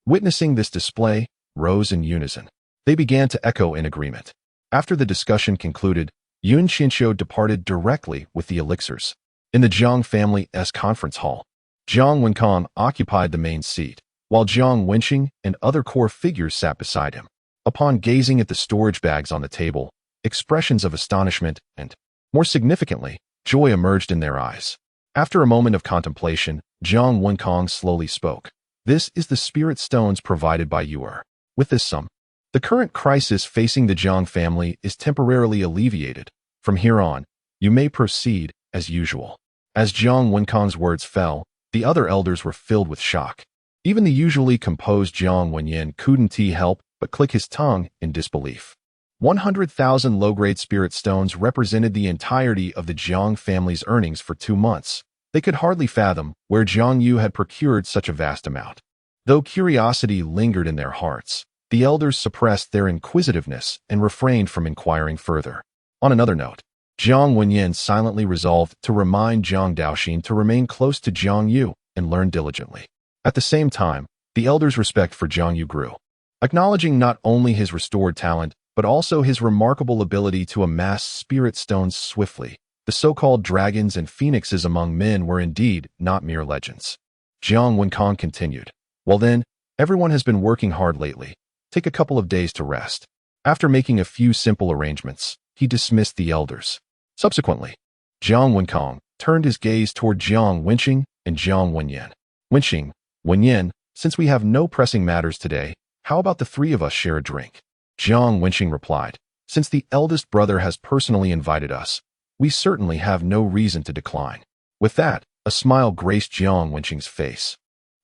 witnessing this display, rose in unison. They began to echo in agreement. After the discussion concluded, Yun Qianxiu departed directly with the elixirs. In the Jiang family's conference hall, Jiang Wenkang occupied the main seat, while Jiang Wenqing and other core figures sat beside him. Upon gazing at the storage bags on the table, expressions of astonishment and, more significantly, joy emerged in their eyes. After a moment of contemplation, Jiang Wenkang slowly spoke. "This is the spirit stones provided by Yu'er. With this sum, the current crisis facing the Jiang family is temporarily alleviated. From here on, you may proceed as usual." As Jiang Wenkang's words fell, the other elders were filled with shock. Even the usually composed Jiang Wenyan couldn't help but click his tongue in disbelief. 100,000 low-grade spirit stones represented the entirety of the Jiang family's earnings for 2 months. They could hardly fathom where Jiang Yu had procured such a vast amount. Though curiosity lingered in their hearts, the elders suppressed their inquisitiveness and refrained from inquiring further. On another note, Jiang Wenyan silently resolved to remind Jiang Daoxin to remain close to Jiang Yu and learn diligently. At the same time, the elders' respect for Jiang Yu grew, acknowledging not only his restored talent, but also his remarkable ability to amass spirit stones swiftly. The so-called dragons and phoenixes among men were indeed not mere legends. Jiang Wenkang continued, "Well then, everyone has been working hard lately. Take a couple of days to rest." After making a few simple arrangements, he dismissed the elders. Subsequently, Jiang Wenkang turned his gaze toward Jiang Wenqing and Jiang Wenyan. "Wenqing, Wenyan, since we have no pressing matters today, how about the three of us share a drink?" Jiang Wenqing replied, "Since the eldest brother has personally invited us, we certainly have no reason to decline." With that, a smile graced Jiang Wenqing's face,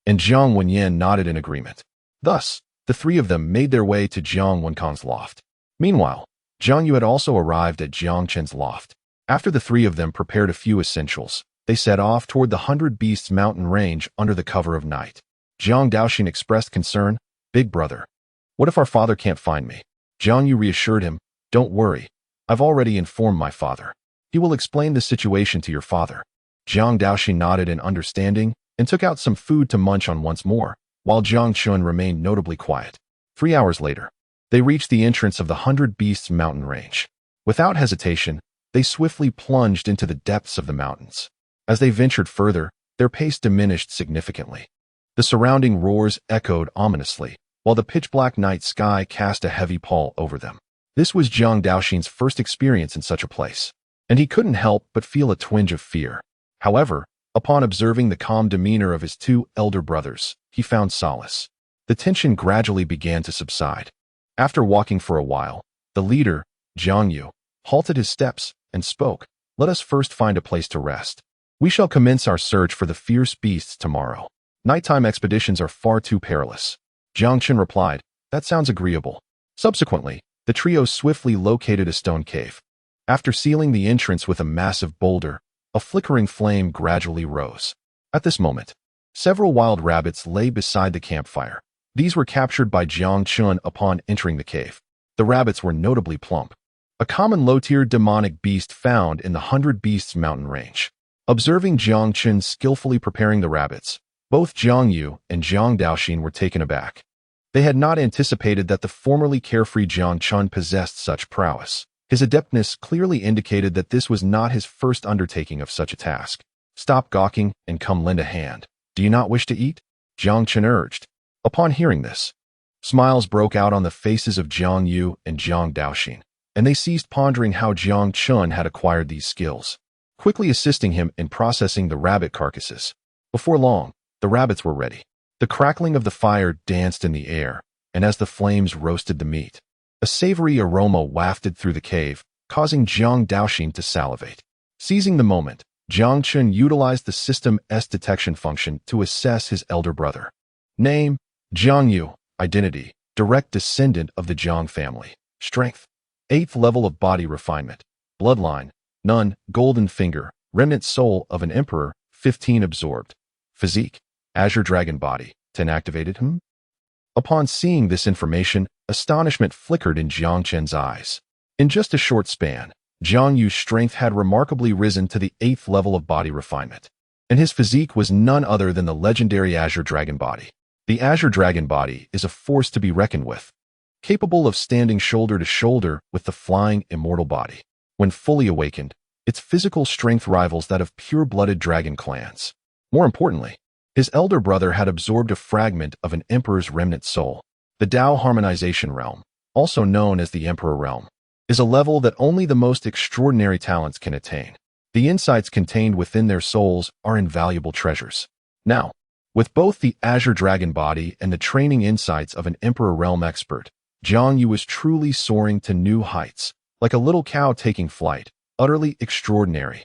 and Jiang Wenyan nodded in agreement. Thus, the three of them made their way to Jiang Wenkang's loft. Meanwhile, Jiang Yu had also arrived at Jiang Chen's loft. After the three of them prepared a few essentials, they set off toward the 100 Beasts mountain range under the cover of night. Jiang Daoxin expressed concern, "Big brother, what if our father can't find me?" Jiang Yu reassured him, "Don't worry, I've already informed my father. He will explain the situation to your father." Jiang Daoxin nodded in understanding and took out some food to munch on once more, while Jiang Chen remained notably quiet. 3 hours later, they reached the entrance of the 100 Beasts mountain range. Without hesitation, they swiftly plunged into the depths of the mountains. As they ventured further, their pace diminished significantly. The surrounding roars echoed ominously, while the pitch-black night sky cast a heavy pall over them. This was Jiang Daoxin's first experience in such a place, and he couldn't help but feel a twinge of fear. However, upon observing the calm demeanor of his two elder brothers, he found solace. The tension gradually began to subside. After walking for a while, the leader, Jiang Yu, halted his steps and spoke, "Let us first find a place to rest. We shall commence our search for the fierce beasts tomorrow. Nighttime expeditions are far too perilous." Jiang Chen replied, "That sounds agreeable." Subsequently, the trio swiftly located a stone cave. After sealing the entrance with a massive boulder, a flickering flame gradually rose. At this moment, several wild rabbits lay beside the campfire. These were captured by Jiang Chen upon entering the cave. The rabbits were notably plump, a common low-tier demonic beast found in the 100 Beasts mountain range. Observing Jiang Chen skillfully preparing the rabbits, both Jiang Yu and Jiang Daoxin were taken aback. They had not anticipated that the formerly carefree Jiang Chen possessed such prowess. His adeptness clearly indicated that this was not his first undertaking of such a task. "Stop gawking and come lend a hand. Do you not wish to eat?" Jiang Chen urged. Upon hearing this, smiles broke out on the faces of Jiang Yu and Jiang Daoxin, and they ceased pondering how Jiang Chen had acquired these skills, quickly assisting him in processing the rabbit carcasses. Before long, the rabbits were ready. The crackling of the fire danced in the air, and as the flames roasted the meat, a savory aroma wafted through the cave, causing Jiang Daoxin to salivate. Seizing the moment, Jiang Chen utilized the System S detection function to assess his elder brother. Name: Jiang Yu. Identity: direct descendant of the Jiang family. Strength: 8th level of body refinement. Bloodline: none. Golden finger, remnant soul of an emperor. 15 absorbed. Physique: Azure Dragon Body. 10 activated. Upon seeing this information, astonishment flickered in Jiang Chen's eyes. In just a short span, Jiang Yu's strength had remarkably risen to the 8th level of body refinement, and his physique was none other than the legendary Azure Dragon Body. The Azure Dragon Body is a force to be reckoned with, capable of standing shoulder to shoulder with the flying immortal body. When fully awakened, its physical strength rivals that of pure-blooded dragon clans. More importantly, his elder brother had absorbed a fragment of an emperor's remnant soul. The Tao Harmonization Realm, also known as the Emperor Realm, is a level that only the most extraordinary talents can attain. The insights contained within their souls are invaluable treasures. Now, with both the Azure Dragon Body and the training insights of an Emperor Realm expert, Jiang Yu was truly soaring to new heights, like a little cow taking flight, utterly extraordinary.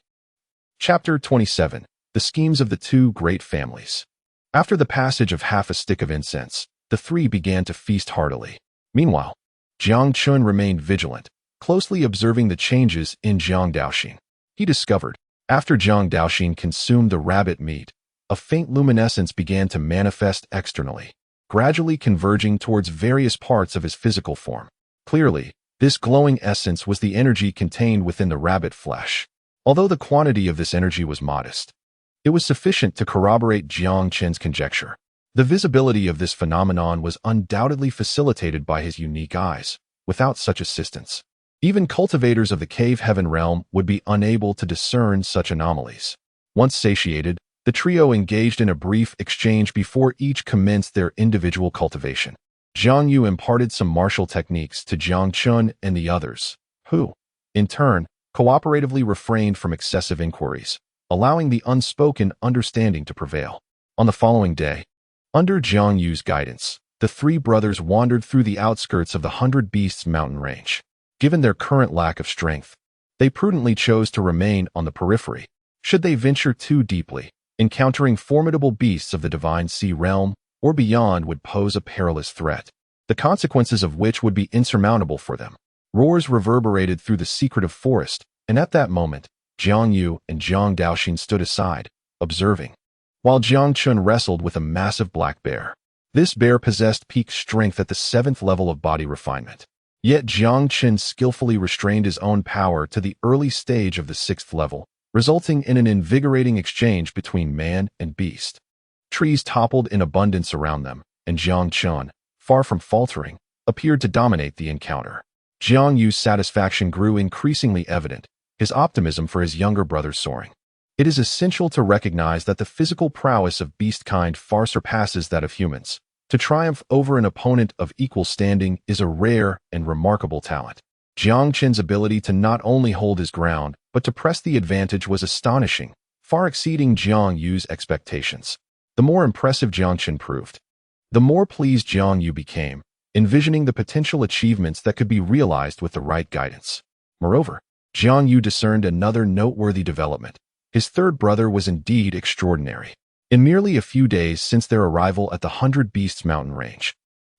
Chapter 27. The Schemes of the Two Great Families. After the passage of half a stick of incense, the three began to feast heartily. Meanwhile, Jiang Chen remained vigilant, closely observing the changes in Jiang Daoxin. He discovered, after Jiang Daoxin consumed the rabbit meat, a faint luminescence began to manifest externally, gradually converging towards various parts of his physical form. Clearly, this glowing essence was the energy contained within the rabbit flesh. Although the quantity of this energy was modest, it was sufficient to corroborate Jiang Chen's conjecture. The visibility of this phenomenon was undoubtedly facilitated by his unique eyes. Without such assistance, even cultivators of the cave heaven realm would be unable to discern such anomalies. Once satiated, the trio engaged in a brief exchange before each commenced their individual cultivation. Jiang Yu imparted some martial techniques to Jiang Chen and the others, who, in turn, cooperatively refrained from excessive inquiries, allowing the unspoken understanding to prevail. On the following day, under Jiang Yu's guidance, the three brothers wandered through the outskirts of the 100 Beasts mountain range. Given their current lack of strength, they prudently chose to remain on the periphery. Should they venture too deeply, encountering formidable beasts of the Divine Sea realm or beyond would pose a perilous threat, the consequences of which would be insurmountable for them. Roars reverberated through the secretive forest, and at that moment, Jiang Yu and Jiang Daoxin stood aside, observing, while Jiang Chen wrestled with a massive black bear. This bear possessed peak strength at the 7th level of body refinement. Yet Jiang Chen skillfully restrained his own power to the early stage of the 6th level, resulting in an invigorating exchange between man and beast. Trees toppled in abundance around them, and Jiang Chen, far from faltering, appeared to dominate the encounter. Jiang Yu's satisfaction grew increasingly evident, his optimism for his younger brother soaring. It is essential to recognize that the physical prowess of beast kind far surpasses that of humans. To triumph over an opponent of equal standing is a rare and remarkable talent. Jiang Chen's ability to not only hold his ground, but to press the advantage was astonishing, far exceeding Jiang Yu's expectations. The more impressive Jiang Chen proved, the more pleased Jiang Yu became, envisioning the potential achievements that could be realized with the right guidance. Moreover, Jiang Yu discerned another noteworthy development. His third brother was indeed extraordinary. In merely a few days since their arrival at the 100 Beasts mountain range,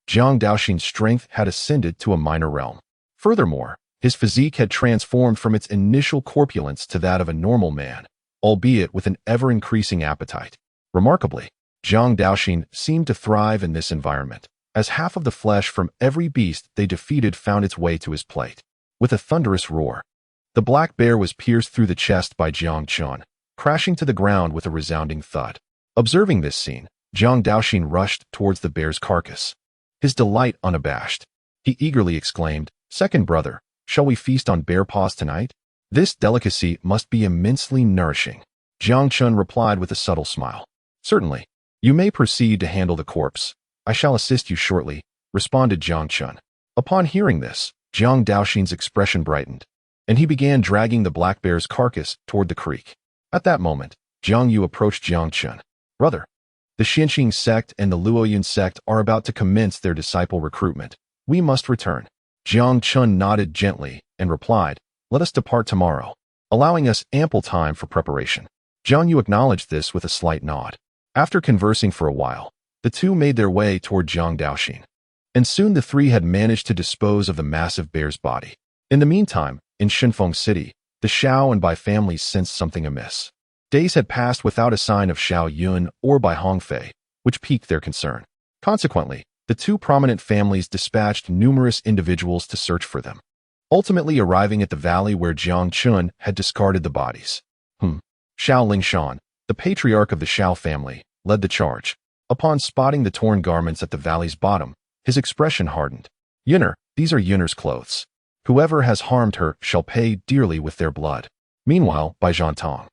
Jiang Daoxin's strength had ascended to a minor realm. Furthermore, his physique had transformed from its initial corpulence to that of a normal man, albeit with an ever-increasing appetite. Remarkably, Jiang Daoxin seemed to thrive in this environment, as half of the flesh from every beast they defeated found its way to his plate. With a thunderous roar, the black bear was pierced through the chest by Jiang Chen, crashing to the ground with a resounding thud. Observing this scene, Jiang Daoxin rushed towards the bear's carcass, his delight unabashed. He eagerly exclaimed, "Second brother, shall we feast on bear paws tonight? This delicacy must be immensely nourishing." Jiang Chen replied with a subtle smile. "Certainly. You may proceed to handle the corpse. I shall assist you shortly," responded Jiang Chen. Upon hearing this, Jiang Daoxin's expression brightened, and he began dragging the black bear's carcass toward the creek. At that moment, Jiang Yu approached Jiang Chen. "Brother, the Tianxiang sect and the Luoyun sect are about to commence their disciple recruitment. We must return." Jiang Chen nodded gently and replied, Let us depart tomorrow, allowing us ample time for preparation. Jiang Yu acknowledged this with a slight nod. After conversing for a while, the two made their way toward Jiang Daoxin, and soon the three had managed to dispose of the massive bear's body. In the meantime, in Shenfeng City, the Xiao and Bai families sensed something amiss. Days had passed without a sign of Xiao Yun or Bai Hongfei, which piqued their concern. Consequently, the two prominent families dispatched numerous individuals to search for them, ultimately arriving at the valley where Jiang Chen had discarded the bodies. Xiao Lingshan, the patriarch of the Xiao family, led the charge. Upon spotting the torn garments at the valley's bottom, his expression hardened. Yunner, these are Yunner's clothes. Whoever has harmed her shall pay dearly with their blood. Meanwhile, Bai Zhantong,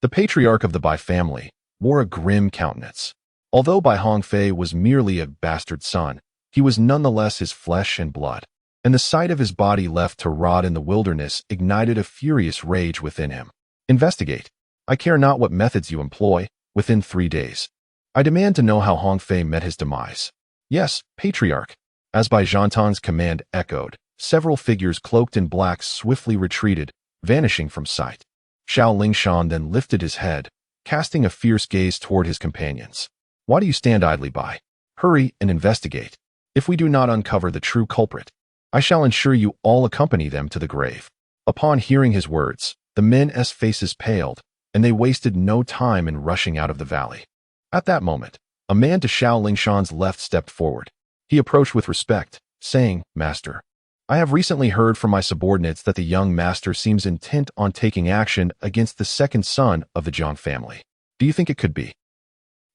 the patriarch of the Bai family, wore a grim countenance. Although Bai Hongfei was merely a bastard son, he was nonetheless his flesh and blood, and the sight of his body left to rot in the wilderness ignited a furious rage within him. Investigate. I care not what methods you employ, within 3 days. I demand to know how Hongfei met his demise. Yes, patriarch. As Bai Zhantong's command echoed, several figures cloaked in black swiftly retreated, vanishing from sight. Xiao Lingshan then lifted his head, casting a fierce gaze toward his companions. Why do you stand idly by? Hurry and investigate. If we do not uncover the true culprit, I shall ensure you all accompany them to the grave. Upon hearing his words, the men's faces paled, and they wasted no time in rushing out of the valley. At that moment, a man to Xiao Lingshan's left stepped forward. He approached with respect, saying, Master, I have recently heard from my subordinates that the young master seems intent on taking action against the second son of the Jiang family. Do you think it could be?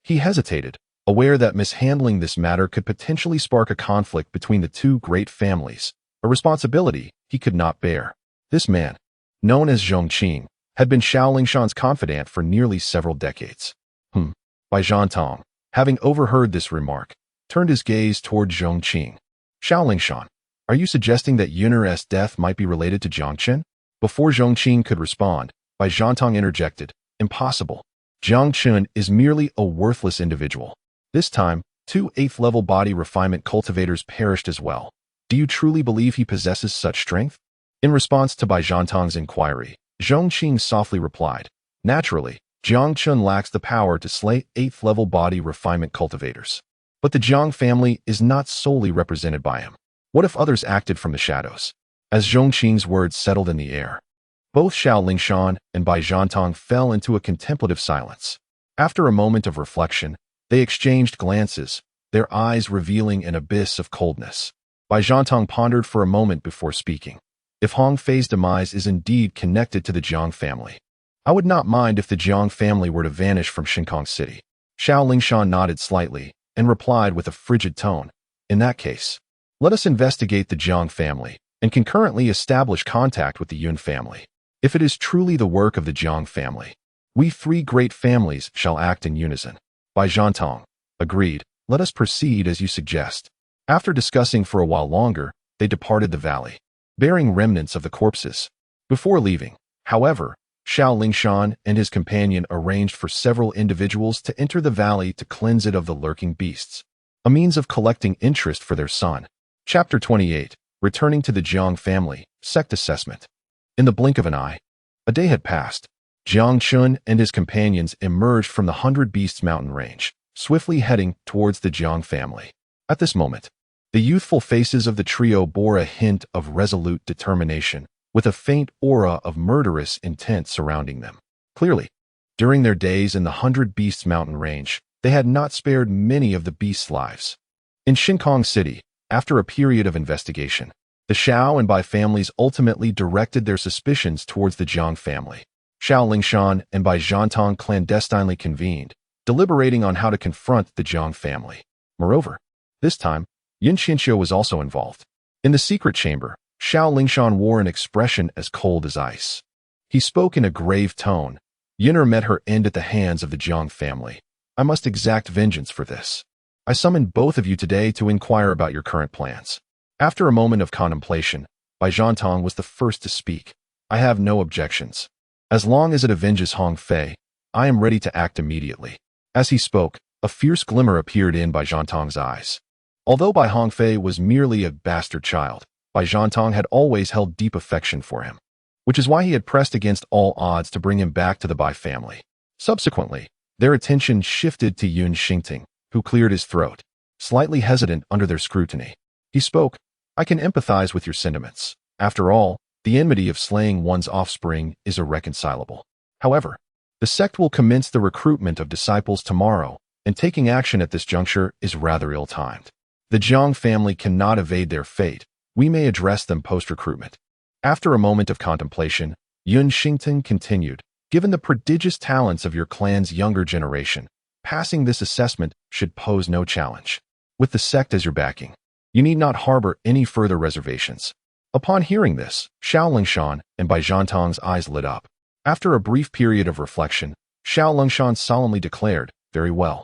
He hesitated, aware that mishandling this matter could potentially spark a conflict between the two great families, a responsibility he could not bear. This man, known as Jiang Chen, had been Xiao Lingshan's confidant for nearly several decades. Bai Zhantong, having overheard this remark, turned his gaze toward Jiang Chen. Xiao Lingshan, are you suggesting that Yunner's death might be related to Jiang Chen? Before Jiang Chen could respond, Bai Zhantong interjected, Impossible. Jiang Chen is merely a worthless individual. This time, 2 8th-level body refinement cultivators perished as well. Do you truly believe he possesses such strength? In response to Bai Zhantong's inquiry, Jiang Chen softly replied, Naturally, Jiang Chen lacks the power to slay 8th-level body refinement cultivators. But the Jiang family is not solely represented by him. What if others acted from the shadows? As Jiang Chen's words settled in the air, both Xiao Lingshan and Bai Zhantong fell into a contemplative silence. After a moment of reflection, they exchanged glances, their eyes revealing an abyss of coldness. Bai Zhantong pondered for a moment before speaking. If Hongfei's demise is indeed connected to the Jiang family, I would not mind if the Jiang family were to vanish from Shenfeng City. Xiao Lingshan nodded slightly and replied with a frigid tone, In that case, let us investigate the Jiang family and concurrently establish contact with the Yun family. If it is truly the work of the Jiang family, we 3 great families shall act in unison. Bai Zhantong, agreed, let us proceed as you suggest. After discussing for a while longer, they departed the valley, bearing remnants of the corpses. Before leaving, however, Xiao Lingshan and his companion arranged for several individuals to enter the valley to cleanse it of the lurking beasts, a means of collecting interest for their son. Chapter 28, Returning to the Jiang Family, Sect Assessment. In the blink of an eye, a day had passed. Jiang Chen and his companions emerged from the 100 Beasts mountain range, swiftly heading towards the Jiang family. At this moment, the youthful faces of the trio bore a hint of resolute determination, with a faint aura of murderous intent surrounding them. Clearly, during their days in the 100 Beasts mountain range, they had not spared many of the beasts' lives. In Shenfeng City, after a period of investigation, the Xiao and Bai families ultimately directed their suspicions towards the Jiang family. Xiao Lingshan and Bai Zhantong clandestinely convened, deliberating on how to confront the Jiang family. Moreover, this time, Yin Qianxiu was also involved. In the secret chamber, Xiao Lingshan wore an expression as cold as ice. He spoke in a grave tone. Yunner met her end at the hands of the Jiang family. I must exact vengeance for this. I summoned both of you today to inquire about your current plans. After a moment of contemplation, Bai Zhantong was the first to speak. I have no objections. As long as it avenges Hongfei, I am ready to act immediately. As he spoke, a fierce glimmer appeared in Bai Zhantong's eyes. Although Bai Hongfei was merely a bastard child, Bai Zhantong had always held deep affection for him. which is why he had pressed against all odds to bring him back to the Bai family. Subsequently, their attention shifted to Yun Xingting, who cleared his throat, slightly hesitant under their scrutiny. He spoke, "I can empathize with your sentiments. After all, the enmity of slaying one's offspring is irreconcilable. However, the sect will commence the recruitment of disciples tomorrow, and taking action at this juncture is rather ill-timed. The Jiang family cannot evade their fate. We may address them post-recruitment." After a moment of contemplation, Yun Xingting continued, "Given the prodigious talents of your clan's younger generation, passing this assessment should pose no challenge. With the sect as your backing, you need not harbor any further reservations." Upon hearing this, Xiao Lingshan and Bai Zhantang's eyes lit up. After a brief period of reflection, Xiao Lingshan solemnly declared, "Very well.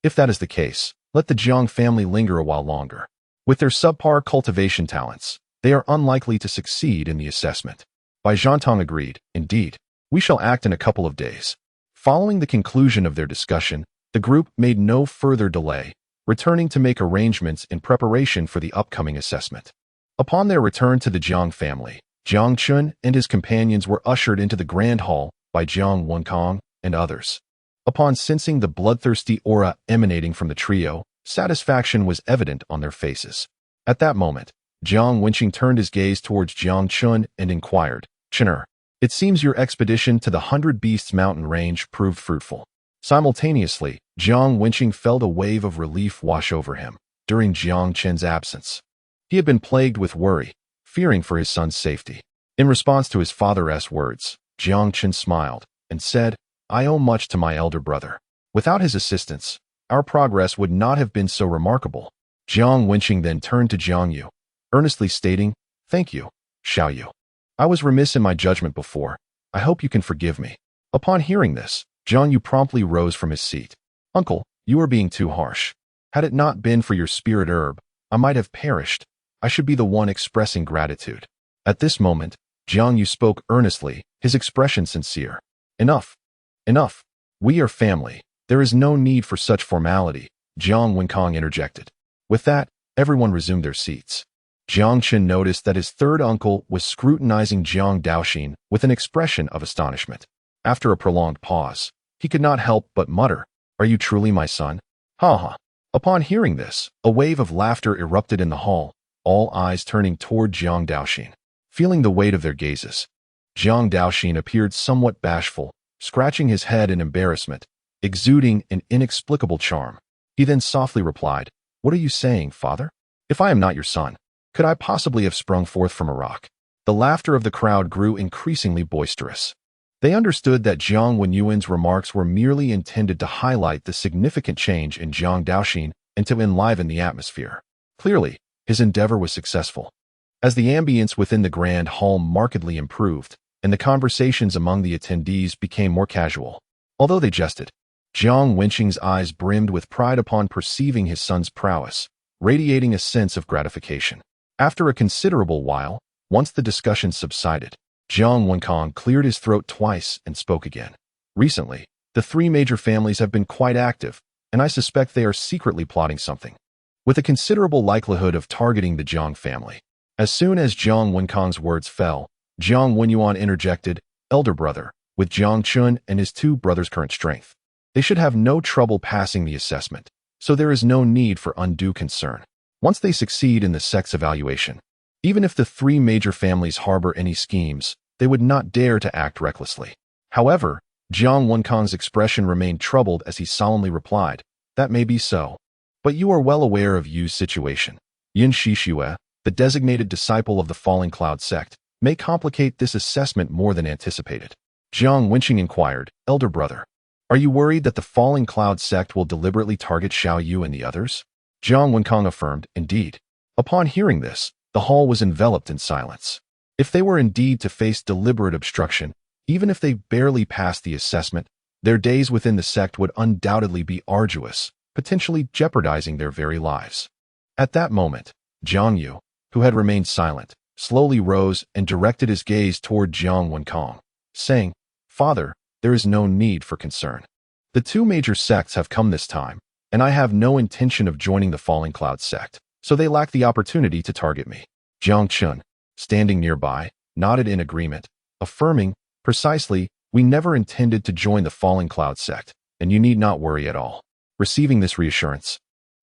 If that is the case, let the Jiang family linger a while longer. With their subpar cultivation talents, they are unlikely to succeed in the assessment." Bai Zhantang agreed, "Indeed, we shall act in a couple of days." Following the conclusion of their discussion, the group made no further delay, returning to make arrangements in preparation for the upcoming assessment. Upon their return to the Jiang family, Jiang Chen and his companions were ushered into the grand hall by Jiang Wenkang and others. Upon sensing the bloodthirsty aura emanating from the trio, satisfaction was evident on their faces. At that moment, Jiang Wenqing turned his gaze towards Jiang Chen and inquired, "Chener, it seems your expedition to the 100 Beasts mountain range proved fruitful." Simultaneously, Jiang Wenqing felt a wave of relief wash over him during Jiang Chen's absence. He had been plagued with worry, fearing for his son's safety. In response to his father's words, Jiang Chen smiled and said, "I owe much to my elder brother. Without his assistance, our progress would not have been so remarkable." Jiang Wenqing then turned to Jiang Yu, earnestly stating, "Thank you, Xiao Yu. I was remiss in my judgment before. I hope you can forgive me." Upon hearing this, Jiang Yu promptly rose from his seat. "Uncle, you are being too harsh. Had it not been for your spirit herb, I might have perished. I should be the one expressing gratitude." At this moment, Jiang Yu spoke earnestly, his expression sincere. "Enough. Enough. We are family. There is no need for such formality," Jiang Wenkang interjected. With that, everyone resumed their seats. Jiang Chen noticed that his third uncle was scrutinizing Jiang Daoxin with an expression of astonishment. After a prolonged pause, he could not help but mutter, "Are you truly my son? Ha ha." Upon hearing this, a wave of laughter erupted in the hall, all eyes turning toward Jiang Daoxin. Feeling the weight of their gazes, Jiang Daoxin appeared somewhat bashful, scratching his head in embarrassment, exuding an inexplicable charm. He then softly replied, "What are you saying, father? If I am not your son, could I possibly have sprung forth from a rock?" The laughter of the crowd grew increasingly boisterous. They understood that Jiang Wenyuan's remarks were merely intended to highlight the significant change in Jiang Daoxin and to enliven the atmosphere. Clearly, his endeavor was successful. As the ambience within the grand hall markedly improved, and the conversations among the attendees became more casual, although they jested, Jiang Wenqing's eyes brimmed with pride upon perceiving his son's prowess, radiating a sense of gratification. After a considerable while, once the discussion subsided, Jiang Wenkang cleared his throat twice and spoke again. "Recently, the three major families have been quite active, and I suspect they are secretly plotting something, with a considerable likelihood of targeting the Jiang family." As soon as Jiang Wenkang's words fell, Jiang Wenyuan interjected, "Elder brother, with Jiang Chen and his two brothers' current strength, they should have no trouble passing the assessment, so there is no need for undue concern. Once they succeed in the sect's evaluation, even if the three major families harbor any schemes, they would not dare to act recklessly." However, Jiang Wenkang's expression remained troubled as he solemnly replied, "That may be so. But you are well aware of Yu's situation. Yin Shixue, the designated disciple of the Falling Cloud sect, may complicate this assessment more than anticipated." Jiang Wenqing inquired, "Elder brother, are you worried that the Falling Cloud sect will deliberately target Xiao Yu and the others?" Jiang Wenkang affirmed, "Indeed." Upon hearing this, the hall was enveloped in silence. If they were indeed to face deliberate obstruction, even if they barely passed the assessment, their days within the sect would undoubtedly be arduous, potentially jeopardizing their very lives. At that moment, Jiang Yu, who had remained silent, slowly rose and directed his gaze toward Jiang Wenkang, saying, "Father, there is no need for concern. The two major sects have come this time, and I have no intention of joining the Falling Cloud sect, so they lack the opportunity to target me." Jiang Chen, standing nearby, nodded in agreement, affirming, "Precisely, we never intended to join the Falling Cloud sect, and you need not worry at all." Receiving this reassurance,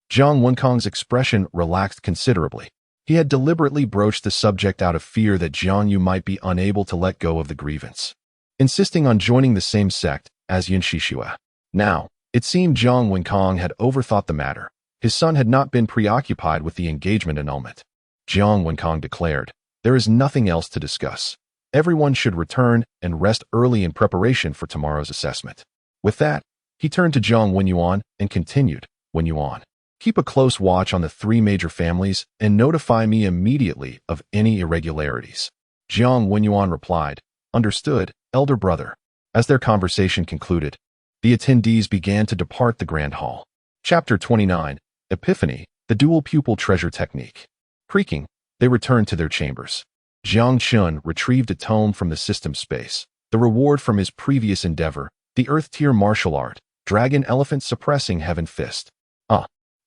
Jiang Wenkang's expression relaxed considerably. He had deliberately broached the subject out of fear that Jiang Yu might be unable to let go of the grievance, insisting on joining the same sect as Yin Shishua. Now, it seemed Jiang Wenkang had overthought the matter. His son had not been preoccupied with the engagement annulment. Jiang Wenkang declared, "There is nothing else to discuss. Everyone should return and rest early in preparation for tomorrow's assessment." With that, he turned to Jiang Wenyuan and continued, "Wenyuan, keep a close watch on the 3 major families and notify me immediately of any irregularities." Jiang Wenyuan replied, "Understood, elder brother." As their conversation concluded, the attendees began to depart the Grand Hall. Chapter 29, Epiphany, the Dual Pupil Treasure Technique. Creaking, they returned to their chambers. Jiang Chen retrieved a tome from the system space, the reward from his previous endeavor, the Earth-tier martial art, Dragon Elephant Suppressing Heaven Fist.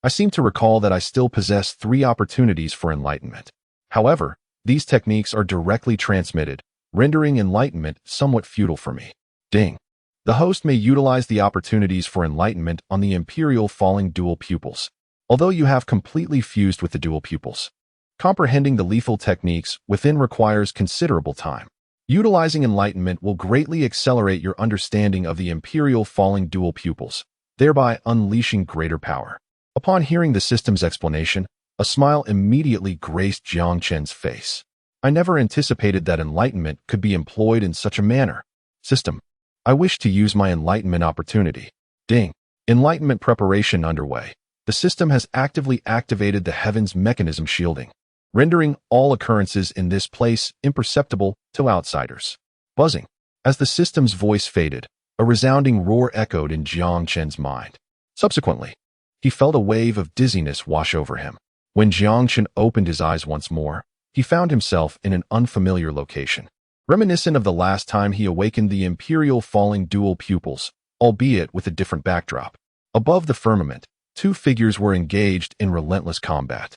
I seem to recall that I still possess 3 opportunities for enlightenment. However, these techniques are directly transmitted, rendering enlightenment somewhat futile for me. Ding. The host may utilize the opportunities for enlightenment on the Imperial Falling Dual Pupils. Although you have completely fused with the dual pupils, comprehending the lethal techniques within requires considerable time. Utilizing enlightenment will greatly accelerate your understanding of the Imperial Falling Dual Pupils, thereby unleashing greater power. Upon hearing the system's explanation, a smile immediately graced Jiang Chen's face. "I never anticipated that enlightenment could be employed in such a manner. System, I wish to use my enlightenment opportunity." Ding. Enlightenment preparation underway. The system has actively activated the heavens mechanism shielding, rendering all occurrences in this place imperceptible to outsiders. Buzzing. As the system's voice faded, a resounding roar echoed in Jiang Chen's mind. Subsequently, he felt a wave of dizziness wash over him. When Jiang Chen opened his eyes once more, he found himself in an unfamiliar location, reminiscent of the last time he awakened the Imperial Falling Dual Pupils, albeit with a different backdrop. Above the firmament, 2 figures were engaged in relentless combat.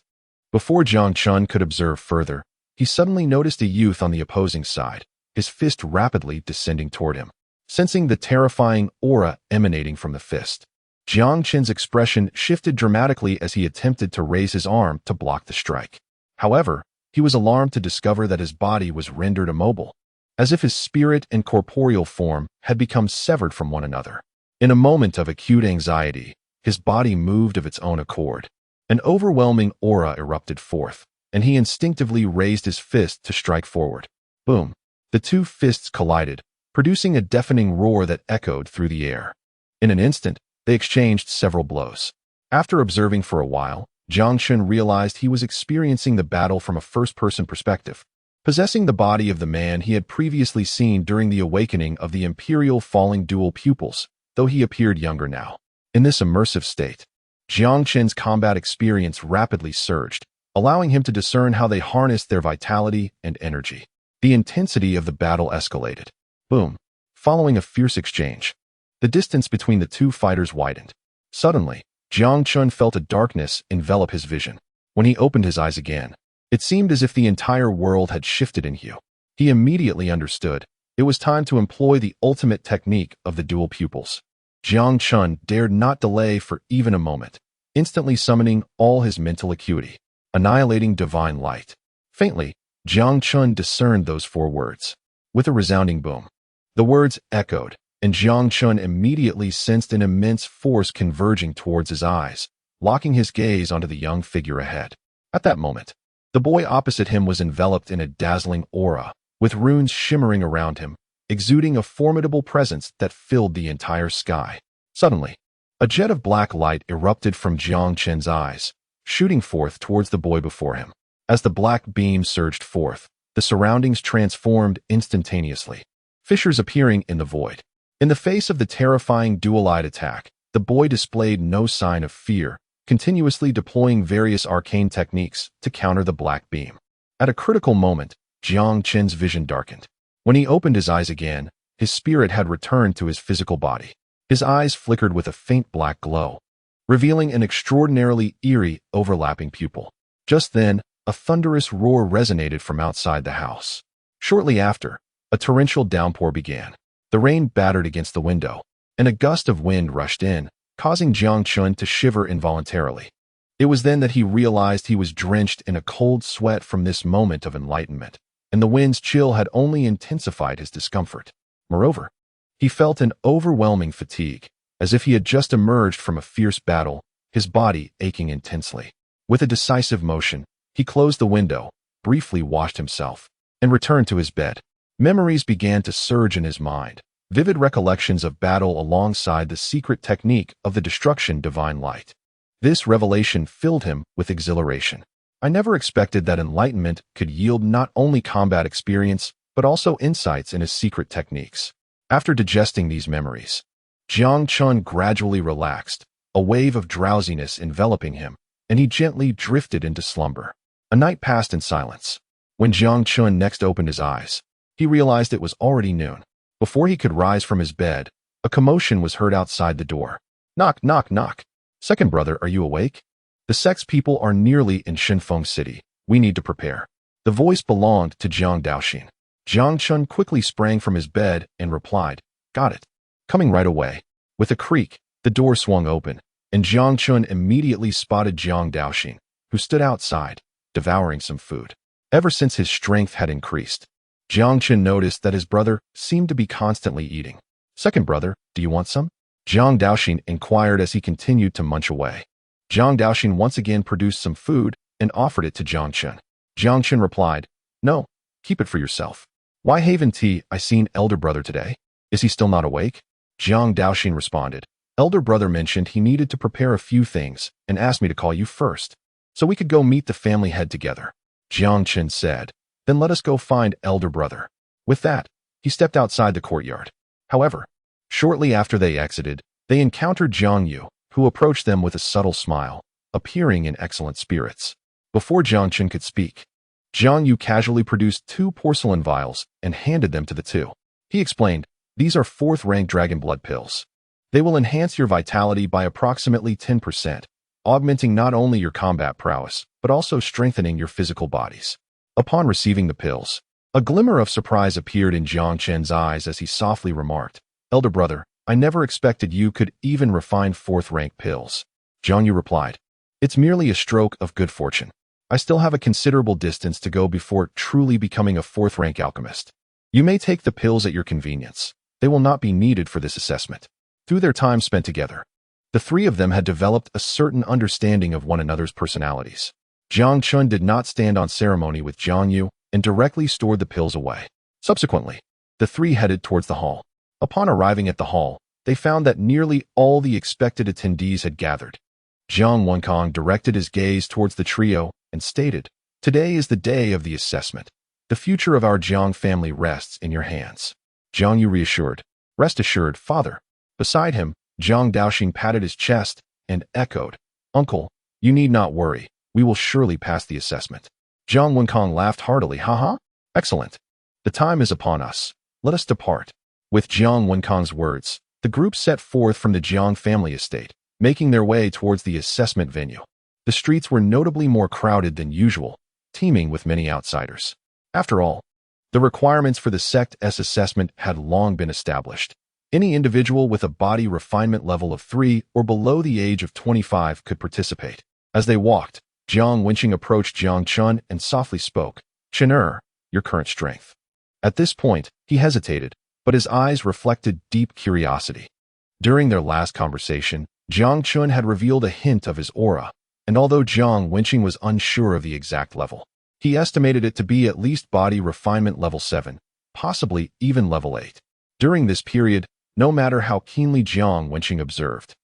Before Jiang Chen could observe further, he suddenly noticed a youth on the opposing side, his fist rapidly descending toward him. Sensing the terrifying aura emanating from the fist, Jiang Chen's expression shifted dramatically as he attempted to raise his arm to block the strike. However, he was alarmed to discover that his body was rendered immobile, as if his spirit and corporeal form had become severed from one another. In a moment of acute anxiety, his body moved of its own accord. An overwhelming aura erupted forth, and he instinctively raised his fist to strike forward. Boom! The 2 fists collided, producing a deafening roar that echoed through the air. In an instant, they exchanged several blows. After observing for a while, Jiang Chen realized he was experiencing the battle from a first-person perspective, possessing the body of the man he had previously seen during the awakening of the Imperial Falling Dual Pupils, though he appeared younger now. In this immersive state, Jiang Chen's combat experience rapidly surged, allowing him to discern how they harnessed their vitality and energy. The intensity of the battle escalated. Boom! Following a fierce exchange, the distance between the 2 fighters widened. Suddenly, Jiang Chen felt a darkness envelop his vision. When he opened his eyes again, it seemed as if the entire world had shifted in hue. He immediately understood it was time to employ the ultimate technique of the dual pupils. Jiang Chen dared not delay for even a moment, instantly summoning all his mental acuity, annihilating divine light. Faintly, Jiang Chen discerned those 4 words. With a resounding boom, the words echoed, and Jiang Chen immediately sensed an immense force converging towards his eyes, locking his gaze onto the young figure ahead. At that moment, the boy opposite him was enveloped in a dazzling aura, with runes shimmering around him, exuding a formidable presence that filled the entire sky. Suddenly, a jet of black light erupted from Jiang Chen's eyes, shooting forth towards the boy before him. As the black beam surged forth, the surroundings transformed instantaneously, fissures appearing in the void. In the face of the terrifying dual-eyed attack, the boy displayed no sign of fear, continuously deploying various arcane techniques to counter the black beam. At a critical moment, Jiang Chen's vision darkened. When he opened his eyes again, his spirit had returned to his physical body. His eyes flickered with a faint black glow, revealing an extraordinarily eerie, overlapping pupil. Just then, a thunderous roar resonated from outside the house. Shortly after, A torrential downpour began. The rain battered against the window, and a gust of wind rushed in, causing Jiang Chen to shiver involuntarily. It was then that he realized he was drenched in a cold sweat from this moment of enlightenment, and the wind's chill had only intensified his discomfort. Moreover, he felt an overwhelming fatigue, as if he had just emerged from a fierce battle, his body aching intensely. With a decisive motion, he closed the window, briefly washed himself, and returned to his bed. Memories began to surge in his mind, vivid recollections of battle alongside the secret technique of the destruction divine light. This revelation filled him with exhilaration. I never expected that enlightenment could yield not only combat experience, but also insights in his secret techniques. After digesting these memories, Jiang Chen gradually relaxed, a wave of drowsiness enveloping him, and he gently drifted into slumber. A night passed in silence. When Jiang Chen next opened his eyes, he realized it was already noon. Before he could rise from his bed, a commotion was heard outside the door. Knock, knock, knock. Second brother, are you awake? The sect's people are nearly in Shinfeng City. We need to prepare. The voice belonged to Jiang Daoxin. Jiang Chen quickly sprang from his bed and replied, Got it. Coming right away. With a creak, the door swung open, and Jiang Chen immediately spotted Jiang Daoxin, who stood outside, devouring some food. Ever since his strength had increased, Jiang Chen noticed that his brother seemed to be constantly eating. Second brother, do you want some? Jiang Daoxin inquired as he continued to munch away. Jiang Daoxin once again produced some food and offered it to Jiang Chen. Jiang Chen replied, No, keep it for yourself. Why haven't I seen elder brother today? Is he still not awake? Jiang Daoxin responded, Elder brother mentioned he needed to prepare a few things and asked me to call you first, so we could go meet the family head together. Jiang Chen said, Then let us go find elder brother. With that, he stepped outside the courtyard. However, shortly after they exited, they encountered Jiang Yu, who approached them with a subtle smile, appearing in excellent spirits. Before Jiang Chen could speak, Jiang Yu casually produced 2 porcelain vials and handed them to the two. He explained, These are 4th-rank dragon blood pills. They will enhance your vitality by approximately 10%, augmenting not only your combat prowess, but also strengthening your physical bodies. Upon receiving the pills, a glimmer of surprise appeared in Jiang Chen's eyes as he softly remarked, Elder brother, I never expected you could even refine 4th-rank pills. Jiang Yu replied, It's merely a stroke of good fortune. I still have a considerable distance to go before truly becoming a 4th-rank alchemist. You may take the pills at your convenience. They will not be needed for this assessment. Through their time spent together, the 3 of them had developed a certain understanding of one another's personalities. Jiang Chen did not stand on ceremony with Jiang Yu and directly stored the pills away. Subsequently, the 3 headed towards the hall. Upon arriving at the hall, they found that nearly all the expected attendees had gathered. Jiang Wenkang directed his gaze towards the trio and stated, Today is the day of the assessment. The future of our Jiang family rests in your hands. Jiang Yu reassured, Rest assured, father. Beside him, Jiang Daoxin patted his chest and echoed, Uncle, you need not worry. We will surely pass the assessment. Jiang Wenkang laughed heartily, Haha, excellent. The time is upon us. Let us depart. With Jiang Wenkang's words, the group set forth from the Jiang family estate, making their way towards the assessment venue. The streets were notably more crowded than usual, teeming with many outsiders. After all, the requirements for the Sect Assessment had long been established. Any individual with a body refinement level of 3 or below the age of 25 could participate. As they walked, Jiang Wenqing approached Jiang Chen and softly spoke, Chener, your current strength. At this point, he hesitated, but his eyes reflected deep curiosity. During their last conversation, Jiang Chen had revealed a hint of his aura, and although Jiang Wenqing was unsure of the exact level, he estimated it to be at least body refinement level 7, possibly even level 8. During this period, no matter how keenly Jiang Wenqing observed,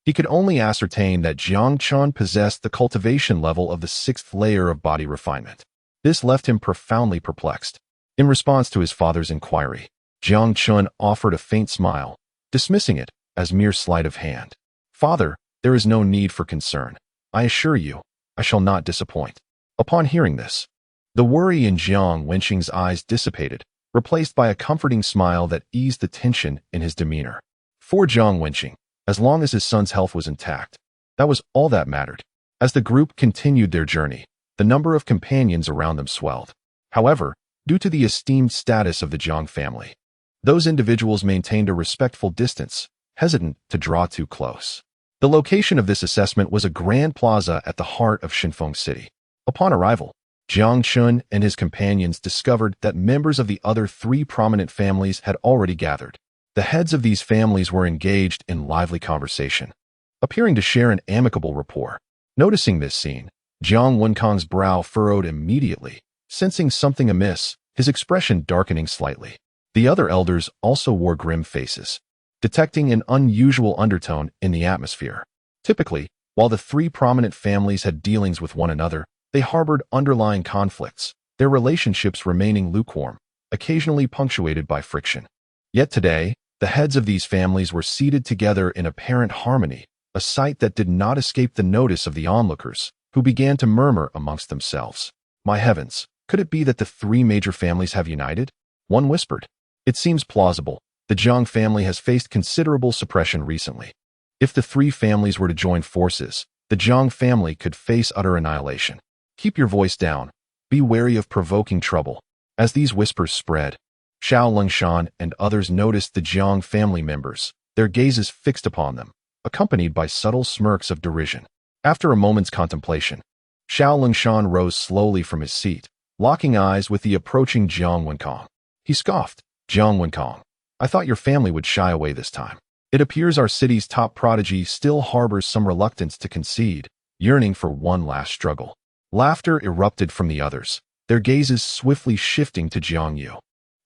he could only ascertain that Jiang Chen possessed the cultivation level of the 6th layer of body refinement. This left him profoundly perplexed. In response to his father's inquiry, Jiang Chen offered a faint smile, dismissing it as mere sleight of hand. Father, there is no need for concern. I assure you, I shall not disappoint. Upon hearing this, the worry in Jiang Wenqing's eyes dissipated, replaced by a comforting smile that eased the tension in his demeanor. For Jiang Wenqing, as long as his son's health was intact, that was all that mattered. As the group continued their journey, the number of companions around them swelled. However, due to the esteemed status of the Jiang family. Those individuals maintained a respectful distance, hesitant to draw too close. The location of this assessment was a grand plaza at the heart of Shinfeng City. Upon arrival, Jiang Chen and his companions discovered that members of the other three prominent families had already gathered. The heads of these families were engaged in lively conversation, appearing to share an amicable rapport. Noticing this scene, Jiang Wenkang's brow furrowed immediately, sensing something amiss, his expression darkening slightly. The other elders also wore grim faces, detecting an unusual undertone in the atmosphere. Typically, while the three prominent families had dealings with one another, they harbored underlying conflicts, their relationships remaining lukewarm, occasionally punctuated by friction. Yet today, the heads of these families were seated together in apparent harmony, a sight that did not escape the notice of the onlookers, who began to murmur amongst themselves. My heavens, could it be that the three major families have united? One whispered. It seems plausible. The Jiang family has faced considerable suppression recently. If the three families were to join forces, the Jiang family could face utter annihilation. Keep your voice down. Be wary of provoking trouble. As these whispers spread, Xiao Lengshan and others noticed the Jiang family members, their gazes fixed upon them, accompanied by subtle smirks of derision. After a moment's contemplation, Xiao Lengshan rose slowly from his seat, locking eyes with the approaching Jiang Wenkang. He scoffed. Jiang Wenkang, I thought your family would shy away this time. It appears our city's top prodigy still harbors some reluctance to concede, yearning for one last struggle. Laughter erupted from the others, their gazes swiftly shifting to Jiang Yu,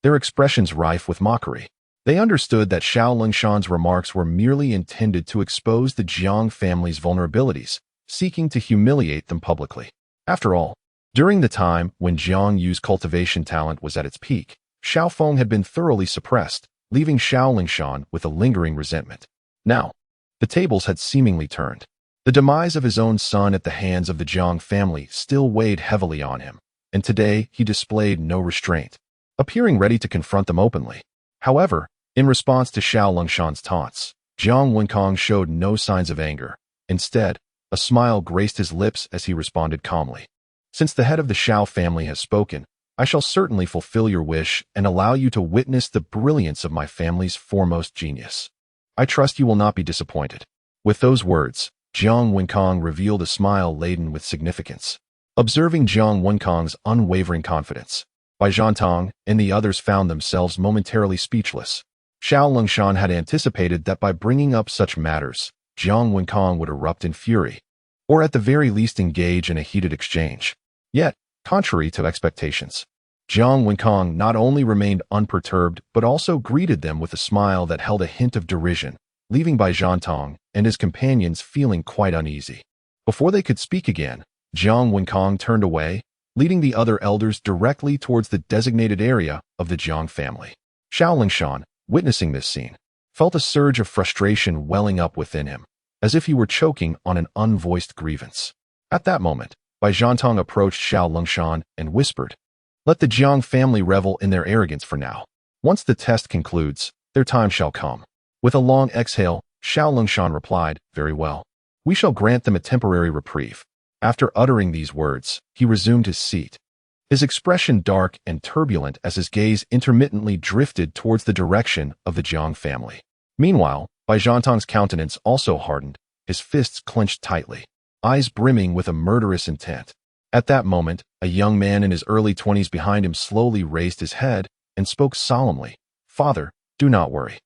their expressions rife with mockery. They understood that Xiao Lengshan's remarks were merely intended to expose the Jiang family's vulnerabilities, seeking to humiliate them publicly. After all, during the time when Jiang Yu's cultivation talent was at its peak, Xiao Feng had been thoroughly suppressed, leaving Xiao Lengshan with a lingering resentment. Now, the tables had seemingly turned. The demise of his own son at the hands of the Jiang family still weighed heavily on him, and today he displayed no restraint, appearing ready to confront them openly. However, in response to Xiao Lengshan's taunts, Jiang Wenkang showed no signs of anger. Instead, a smile graced his lips as he responded calmly. Since the head of the Xiao family has spoken, I shall certainly fulfill your wish and allow you to witness the brilliance of my family's foremost genius. I trust you will not be disappointed. With those words, Jiang Wenkang revealed a smile laden with significance. Observing Jiang Wenkang's unwavering confidence, Bai Zhantong and the others found themselves momentarily speechless. Xiao Lengshan had anticipated that by bringing up such matters, Jiang Wenkang would erupt in fury, or at the very least engage in a heated exchange. Yet, contrary to expectations, Jiang Wenkang not only remained unperturbed but also greeted them with a smile that held a hint of derision, leaving Bai Zhantong and his companions feeling quite uneasy. Before they could speak again, Jiang Wenkang turned away, leading the other elders directly towards the designated area of the Jiang family. Xiao Lengshan, witnessing this scene, felt a surge of frustration welling up within him, as if he were choking on an unvoiced grievance. At that moment, Bai Zhantong approached Xiao Lengshan and whispered, Let the Jiang family revel in their arrogance for now. Once the test concludes, their time shall come. With a long exhale, Xiao Lengshan replied, Very well. We shall grant them a temporary reprieve. After uttering these words, he resumed his seat, his expression dark and turbulent as his gaze intermittently drifted towards the direction of the Jiang family. Meanwhile, Bai Zhantong's countenance also hardened, his fists clenched tightly, eyes brimming with a murderous intent. At that moment, a young man in his early 20s behind him slowly raised his head and spoke solemnly, Father, do not worry.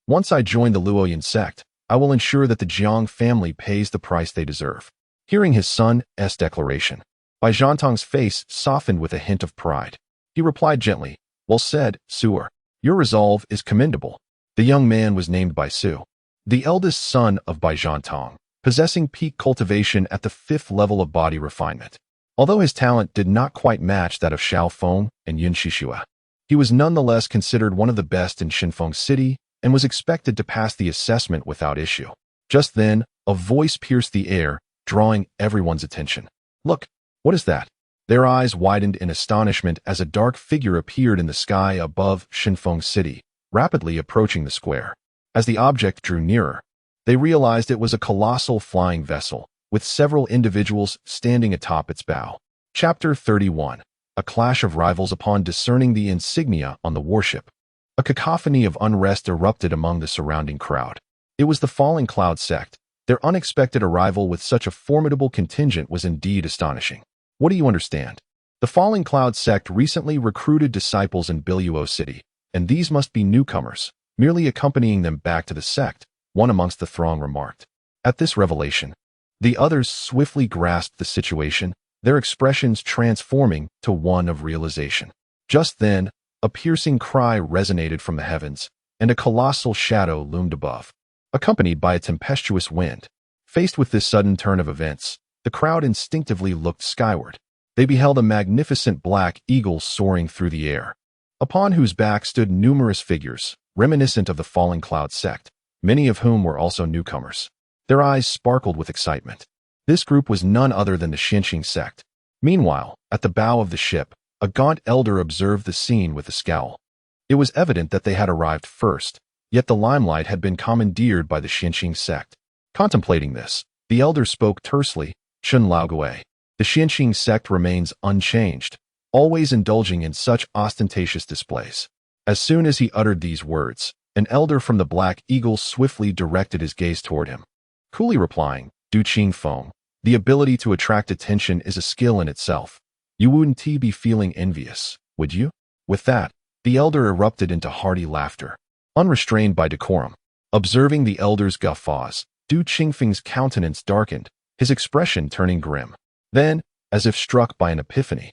Once I join the Luoyan sect, I will ensure that the Jiang family pays the price they deserve. Hearing his son's declaration, Bai Zhantong's face softened with a hint of pride. He replied gently, Well said, Suer. Your resolve is commendable. The young man was named Bai Su, the eldest son of Bai Zhantong, possessing peak cultivation at the 5th level of body refinement. Although his talent did not quite match that of Xiao Feng and Yun Shishua, he was nonetheless considered one of the best in Shinfeng City and was expected to pass the assessment without issue. Just then, a voice pierced the air, drawing everyone's attention. Look, what is that? Their eyes widened in astonishment as a dark figure appeared in the sky above Shinfeng City, rapidly approaching the square. As the object drew nearer, they realized it was a colossal flying vessel, with several individuals standing atop its bow. Chapter 31. a clash of rivals upon discerning the insignia on the warship. A cacophony of unrest erupted among the surrounding crowd. It was the Falling Cloud sect. Their unexpected arrival with such a formidable contingent was indeed astonishing. What do you understand? The Falling Cloud sect recently recruited disciples in Biluo City, and these must be newcomers, merely accompanying them back to the sect, one amongst the throng remarked. At this revelation, the others swiftly grasped the situation, their expressions transforming to one of realization. Just then, a piercing cry resonated from the heavens, and a colossal shadow loomed above, accompanied by a tempestuous wind. Faced with this sudden turn of events, the crowd instinctively looked skyward. They beheld a magnificent black eagle soaring through the air, upon whose back stood numerous figures, reminiscent of the Falling Cloud sect, many of whom were also newcomers. Their eyes sparkled with excitement. This group was none other than the Tianxiang sect. Meanwhile, at the bow of the ship, a gaunt elder observed the scene with a scowl. It was evident that they had arrived first, yet the limelight had been commandeered by the Tianxiang sect. Contemplating this, the elder spoke tersely, "Chun Lao Gui." The Tianxiang sect remains unchanged, always indulging in such ostentatious displays. As soon as he uttered these words, an elder from the Black Eagle swiftly directed his gaze toward him, coolly replying, "Du Qing Feng, the ability to attract attention is a skill in itself. You wouldn't be feeling envious, would you?" With that, the elder erupted into hearty laughter, unrestrained by decorum. Observing the elder's guffaws, Du Qingfeng's countenance darkened, his expression turning grim. Then, as if struck by an epiphany,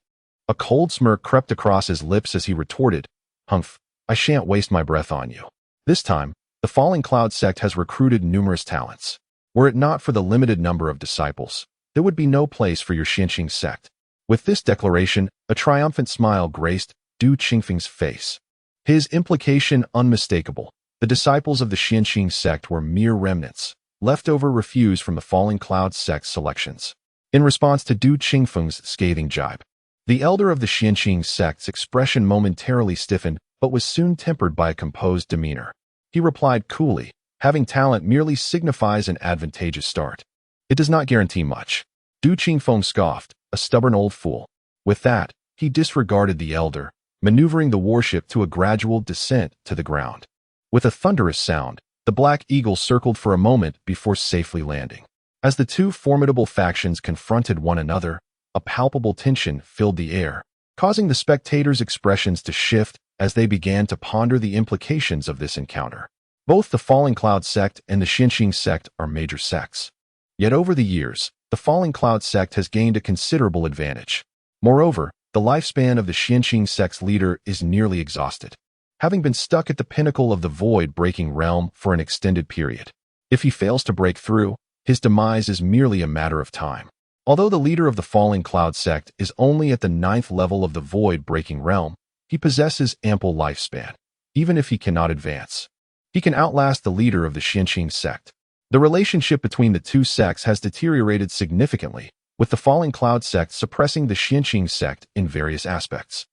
a cold smirk crept across his lips as he retorted, "Humph, I shan't waste my breath on you. This time, the Falling Cloud sect has recruited numerous talents. Were it not for the limited number of disciples, there would be no place for your Tianxiang sect." With this declaration, a triumphant smile graced Du Qingfeng's face, his implication unmistakable. The disciples of the Tianxiang sect were mere remnants, leftover refuse from the Falling Cloud sect's selections. In response to Du Qingfeng's scathing jibe, the elder of the Tianxiang sect's expression momentarily stiffened but was soon tempered by a composed demeanor. He replied coolly, "Having talent merely signifies an advantageous start. It does not guarantee much." Du Qingfeng scoffed, "A stubborn old fool." With that, he disregarded the elder, maneuvering the warship to a gradual descent to the ground. With a thunderous sound, the Black Eagle circled for a moment before safely landing. As the two formidable factions confronted one another, a palpable tension filled the air, causing the spectators' expressions to shift as they began to ponder the implications of this encounter. Both the Falling Cloud sect and the Tianxiang sect are major sects. Yet over the years, the Falling Cloud sect has gained a considerable advantage. Moreover, the lifespan of the Tianxiang sect's leader is nearly exhausted, having been stuck at the pinnacle of the void-breaking realm for an extended period. If he fails to break through, his demise is merely a matter of time. Although the leader of the Falling Cloud sect is only at the 9th level of the void-breaking realm, he possesses ample lifespan. Even if he cannot advance, he can outlast the leader of the Tianxiang sect. The relationship between the two sects has deteriorated significantly, with the Falling Cloud sect suppressing the Tianxiang sect in various aspects.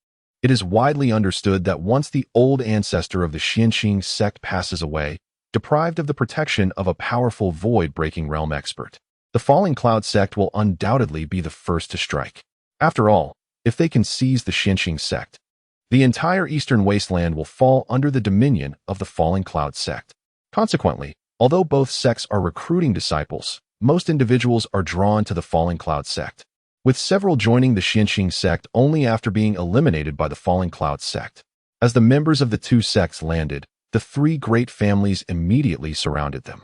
It is widely understood that once the old ancestor of the Tianxiang sect passes away, deprived of the protection of a powerful void-breaking realm expert, the Falling Cloud sect will undoubtedly be the first to strike. After all, if they can seize the Tianxiang sect, the entire eastern wasteland will fall under the dominion of the Falling Cloud sect. Consequently, although both sects are recruiting disciples, most individuals are drawn to the Falling Cloud sect, with several joining the Tianxiang sect only after being eliminated by the Falling Cloud sect. As the members of the two sects landed, the three great families immediately surrounded them.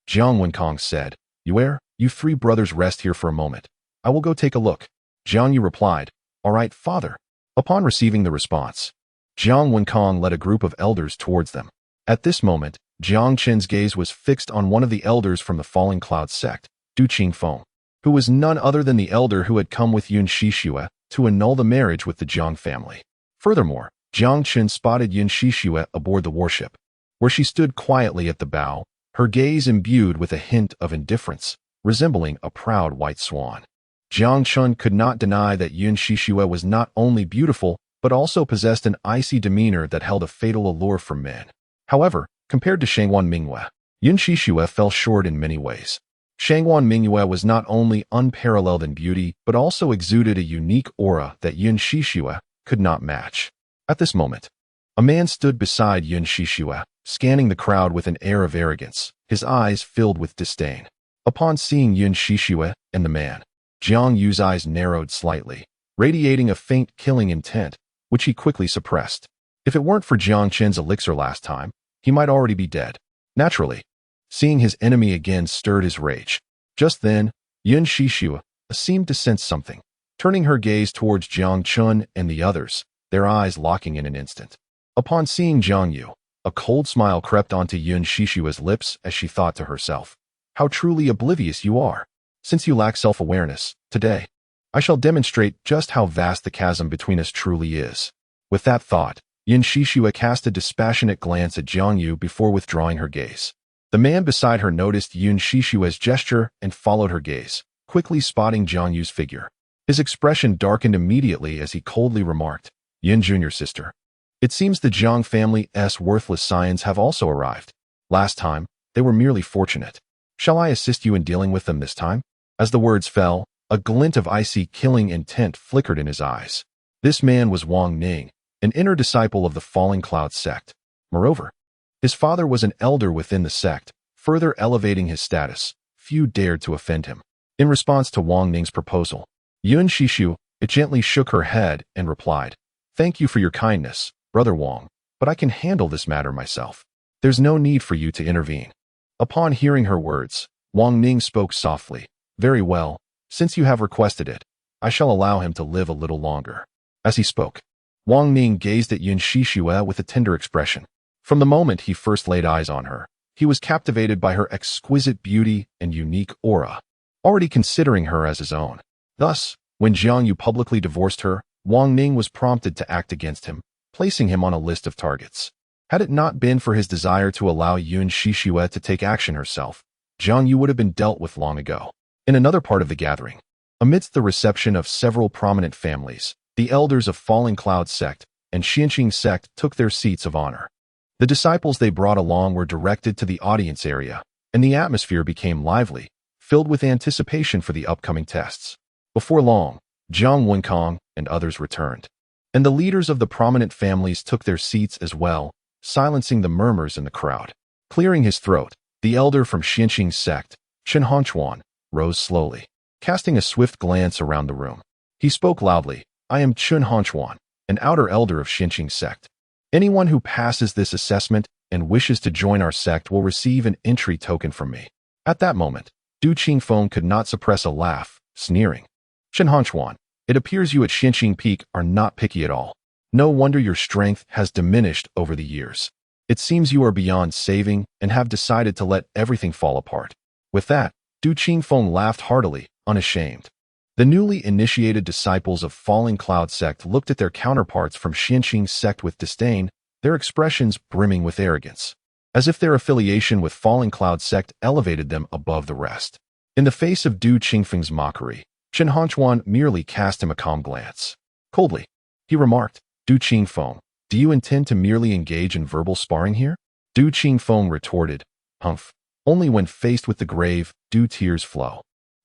Jiang Wenkong said, You three brothers rest here for a moment. I will go take a look." Jiang Yu replied, "All right, father." Upon receiving the response, Jiang Wenkong led a group of elders towards them. At this moment, Jiang Chen's gaze was fixed on one of the elders from the Falling Cloud sect, Du Qingfeng, who was none other than the elder who had come with Yun Shixue to annul the marriage with the Jiang family. Furthermore, Jiang Chen spotted Yun Shixue aboard the warship, where she stood quietly at the bow, her gaze imbued with a hint of indifference, resembling a proud white swan. Jiang Chen could not deny that Yun Shixue was not only beautiful, but also possessed an icy demeanor that held a fatal allure for men. However, compared to Shangwan Minghua, Yun Shixue fell short in many ways. Shangwan Mingyue was not only unparalleled in beauty, but also exuded a unique aura that Yun Shishue could not match. At this moment, a man stood beside Yun Shishue, scanning the crowd with an air of arrogance, his eyes filled with disdain. Upon seeing Yun Shishue and the man, Jiang Yu's eyes narrowed slightly, radiating a faint killing intent, which he quickly suppressed. If it weren't for Jiang Chen's elixir last time, he might already be dead. Naturally, seeing his enemy again stirred his rage. Just then, Yun Shishue seemed to sense something, turning her gaze towards Jiang Chen and the others, their eyes locking in an instant. Upon seeing Jiang Yu, a cold smile crept onto Yun Shishue's lips as she thought to herself, "How truly oblivious you are. Since you lack self-awareness, today, I shall demonstrate just how vast the chasm between us truly is." With that thought, Yun Shishue cast a dispassionate glance at Jiang Yu before withdrawing her gaze. The man beside her noticed Yun Shishue's gesture and followed her gaze, quickly spotting Jiang Yu's figure. His expression darkened immediately as he coldly remarked, "Yun Jr. sister. It seems the Jiang family's worthless scions have also arrived. Last time, they were merely fortunate. Shall I assist you in dealing with them this time?" As the words fell, a glint of icy killing intent flickered in his eyes. This man was Wang Ning, an inner disciple of the Falling Cloud sect. Moreover, his father was an elder within the sect, further elevating his status. Few dared to offend him. In response to Wang Ning's proposal, Yun Shishue gently shook her head and replied, "Thank you for your kindness, Brother Wang, but I can handle this matter myself. There's no need for you to intervene." Upon hearing her words, Wang Ning spoke softly, "Very well, since you have requested it, I shall allow him to live a little longer." As he spoke, Wang Ning gazed at Yun Shishue with a tender expression. From the moment he first laid eyes on her, he was captivated by her exquisite beauty and unique aura, already considering her as his own. Thus, when Jiang Yu publicly divorced her, Wang Ning was prompted to act against him, placing him on a list of targets. Had it not been for his desire to allow Yun Shishue to take action herself, Jiang Yu would have been dealt with long ago. In another part of the gathering, amidst the reception of several prominent families, the elders of Falling Cloud sect and Tianxiang sect took their seats of honor. The disciples they brought along were directed to the audience area, and the atmosphere became lively, filled with anticipation for the upcoming tests. Before long, Jiang Wenkong and others returned, and the leaders of the prominent families took their seats as well, silencing the murmurs in the crowd. Clearing his throat, the elder from Tianxiang sect, Chen Hanchuan, rose slowly, casting a swift glance around the room. He spoke loudly, "I am Chen Hanchuan, an outer elder of Tianxiang sect. Anyone who passes this assessment and wishes to join our sect will receive an entry token from me." At that moment, Du Qingfeng could not suppress a laugh, sneering, "Chen Hanchuan, it appears you at Tianxiang Peak are not picky at all. No wonder your strength has diminished over the years. It seems you are beyond saving and have decided to let everything fall apart." With that, Du Qingfeng laughed heartily, unashamed. The newly initiated disciples of Falling Cloud sect looked at their counterparts from Tianxiang sect with disdain, their expressions brimming with arrogance, as if their affiliation with Falling Cloud sect elevated them above the rest. In the face of Du Qingfeng's mockery, Chen Hanchuan merely cast him a calm glance. Coldly, he remarked, "Du Qingfeng, do you intend to merely engage in verbal sparring here?" Du Qingfeng retorted, "Humph, only when faced with the grave do tears flow.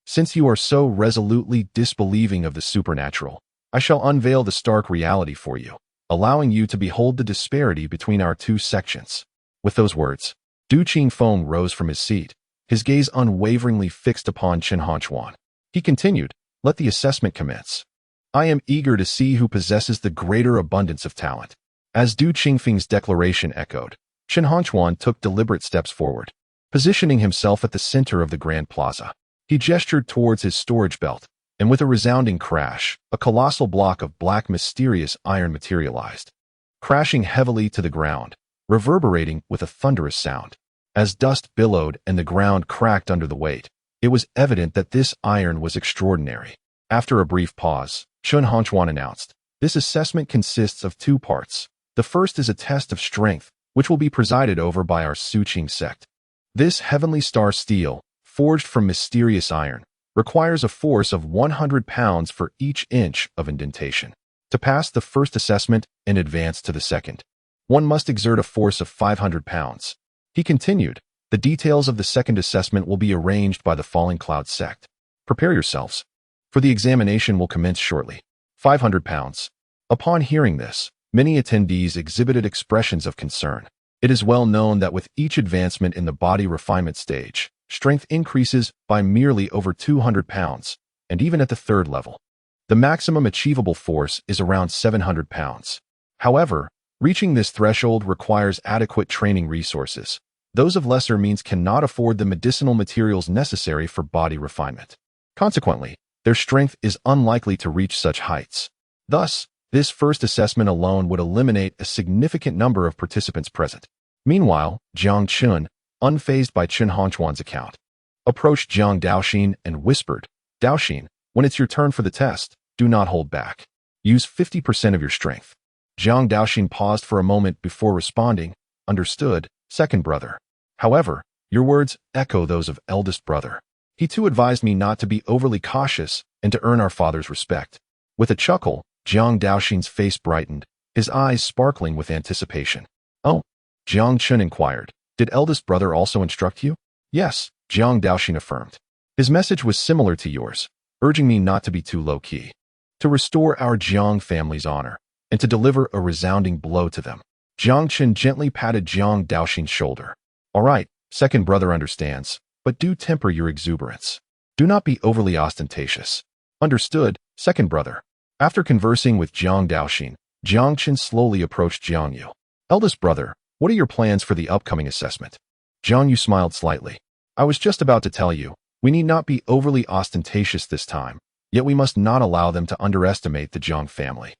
Since you are so resolutely disbelieving of the supernatural, I shall unveil the stark reality for you, allowing you to behold the disparity between our two sections." With those words, Du Qingfeng rose from his seat, his gaze unwaveringly fixed upon Chen Hanchuan. He continued, "Let the assessment commence. I am eager to see who possesses the greater abundance of talent." As Du Qingfeng's declaration echoed, Chen Hanchuan took deliberate steps forward, positioning himself at the center of the grand plaza. He gestured towards his storage belt, and with a resounding crash, a colossal block of black mysterious iron materialized, crashing heavily to the ground, reverberating with a thunderous sound. As dust billowed and the ground cracked under the weight, it was evident that this iron was extraordinary. After a brief pause, Chen Hanchuan announced, "This assessment consists of two parts. The first is a test of strength, which will be presided over by our Suqing sect. This heavenly star steel, forged from mysterious iron, requires a force of 100 pounds for each inch of indentation. To pass the first assessment and advance to the second, one must exert a force of 500 pounds. He continued, The details of the second assessment will be arranged by the Falling Cloud sect. Prepare yourselves, for the examination will commence shortly. 500 pounds. Upon hearing this, many attendees exhibited expressions of concern. It is well known that with each advancement in the body refinement stage, strength increases by merely over 200 pounds, and even at the third level, the maximum achievable force is around 700 pounds. However, reaching this threshold requires adequate training resources. Those of lesser means cannot afford the medicinal materials necessary for body refinement. Consequently, their strength is unlikely to reach such heights. Thus, this first assessment alone would eliminate a significant number of participants present. Meanwhile, Jiang Chen, unfazed by Chen Hongquan's account, approached Jiang Daoxin and whispered, "Daoxin, when it's your turn for the test, do not hold back. Use 50% of your strength." Jiang Daoxin paused for a moment before responding, "Understood, second brother. However, your words echo those of eldest brother. He too advised me not to be overly cautious and to earn our father's respect." With a chuckle, Jiang Daoxin's face brightened, his eyes sparkling with anticipation. "Oh?" Jiang Chen inquired. "Did eldest brother also instruct you?" "Yes," Jiang Daoxin affirmed. "His message was similar to yours, urging me not to be too low-key, to restore our Jiang family's honor, and to deliver a resounding blow to them." Jiang Chen gently patted Jiang Daoxin's shoulder. "All right, second brother understands, but do temper your exuberance. Do not be overly ostentatious." "Understood, second brother." After conversing with Jiang Daoxin, Jiang Chen slowly approached Jiang Yu. "Eldest brother, what are your plans for the upcoming assessment?" Jiang Yu smiled slightly. "I was just about to tell you, we need not be overly ostentatious this time, yet we must not allow them to underestimate the Jiang family."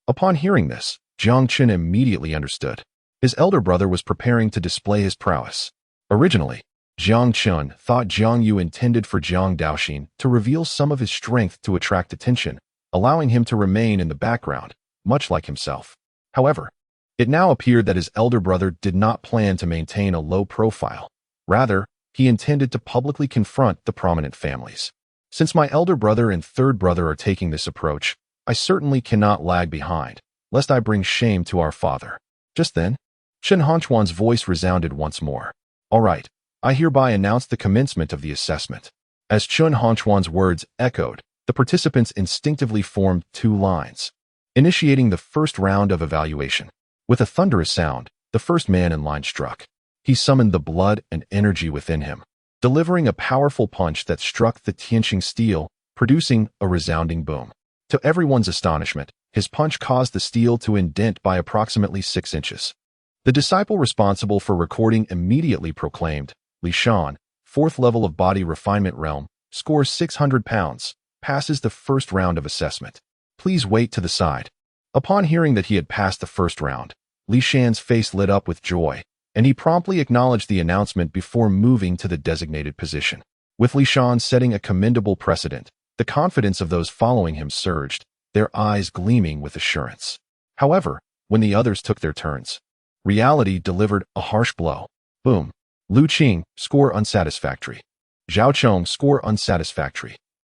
Upon hearing this, Jiang Chen immediately understood. His elder brother was preparing to display his prowess. Originally, Jiang Chen thought Jiang Yu intended for Jiang Daoxin to reveal some of his strength to attract attention, allowing him to remain in the background, much like himself. However, it now appeared that his elder brother did not plan to maintain a low profile. Rather, he intended to publicly confront the prominent families. "Since my elder brother and third brother are taking this approach, I certainly cannot lag behind, lest I bring shame to our father." Just then, Chen Hongquan's voice resounded once more. "All right, I hereby announce the commencement of the assessment." As Chen Hongquan's words echoed, the participants instinctively formed two lines, initiating the first round of evaluation. With a thunderous sound, the first man in line struck. He summoned the blood and energy within him, delivering a powerful punch that struck the Tianxiang steel, producing a resounding boom. To everyone's astonishment, his punch caused the steel to indent by approximately 6 inches. The disciple responsible for recording immediately proclaimed, "Li Shan, 4th level of body refinement realm, scores 600 pounds, passes the first round of assessment. Please wait to the side." Upon hearing that he had passed the first round, Li Shan's face lit up with joy, and he promptly acknowledged the announcement before moving to the designated position. With Li Shan setting a commendable precedent, the confidence of those following him surged, their eyes gleaming with assurance. However, when the others took their turns, reality delivered a harsh blow. Boom. Lu Qing, score unsatisfactory. Zhao Chong, score unsatisfactory.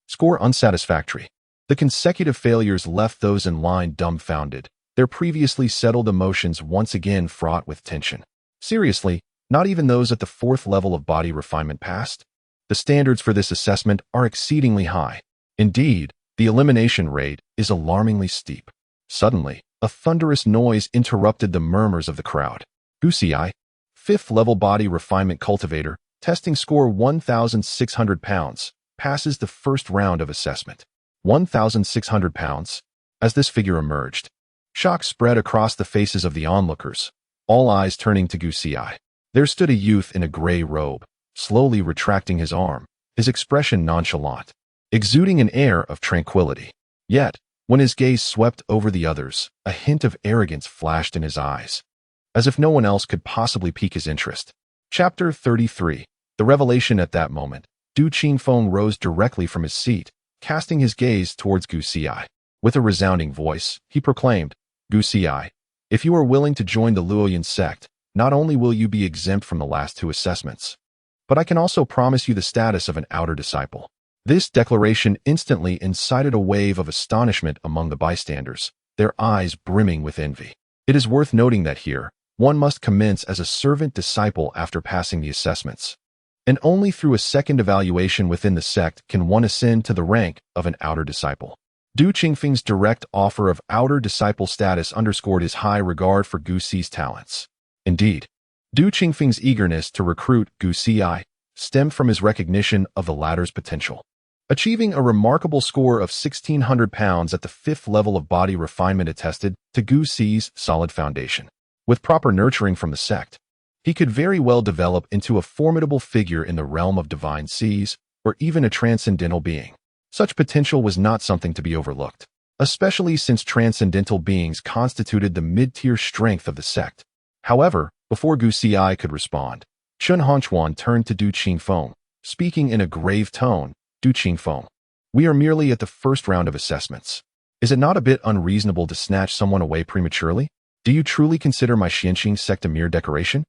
Score unsatisfactory. The consecutive failures left those in line dumbfounded, their previously settled emotions once again fraught with tension. Seriously, not even those at the 4th level of body refinement passed? The standards for this assessment are exceedingly high. Indeed, the elimination rate is alarmingly steep. Suddenly, a thunderous noise interrupted the murmurs of the crowd. Guxi, 5th level body refinement cultivator, testing score 1,600 pounds, passes the first round of assessment. 1,600 pounds? As this figure emerged, shock spread across the faces of the onlookers, all eyes turning to Guxi. There stood a youth in a gray robe, slowly retracting his arm, his expression nonchalant, exuding an air of tranquility. Yet, when his gaze swept over the others, a hint of arrogance flashed in his eyes, as if no one else could possibly pique his interest. Chapter 33. The revelation. At that moment, Du Qingfeng rose directly from his seat, casting his gaze towards Guxi. With a resounding voice, he proclaimed, "Guxi, if you are willing to join the Luoyan sect, not only will you be exempt from the last 2 assessments, but I can also promise you the status of an outer disciple." This declaration instantly incited a wave of astonishment among the bystanders, their eyes brimming with envy. It is worth noting that here, one must commence as a servant disciple after passing the assessments. And only through a second evaluation within the sect can one ascend to the rank of an outer disciple. Du Qingfeng's direct offer of outer disciple status underscored his high regard for Gu Si's talents. Indeed, Du Qingfeng's eagerness to recruit Gu Si stemmed from his recognition of the latter's potential. Achieving a remarkable score of 1,600 pounds at the 5th level of body refinement attested to Gu Si's solid foundation. With proper nurturing from the sect, he could very well develop into a formidable figure in the realm of divine seas, or even a transcendental being. Such potential was not something to be overlooked, especially since transcendental beings constituted the mid-tier strength of the sect. However, before Gu Si could respond, Chen Hongquan turned to Du Qingfeng, speaking in a grave tone. Du Qingfeng, we are merely at the first round of assessments. Is it not a bit unreasonable to snatch someone away prematurely? Do you truly consider my Xianqing sect a mere decoration?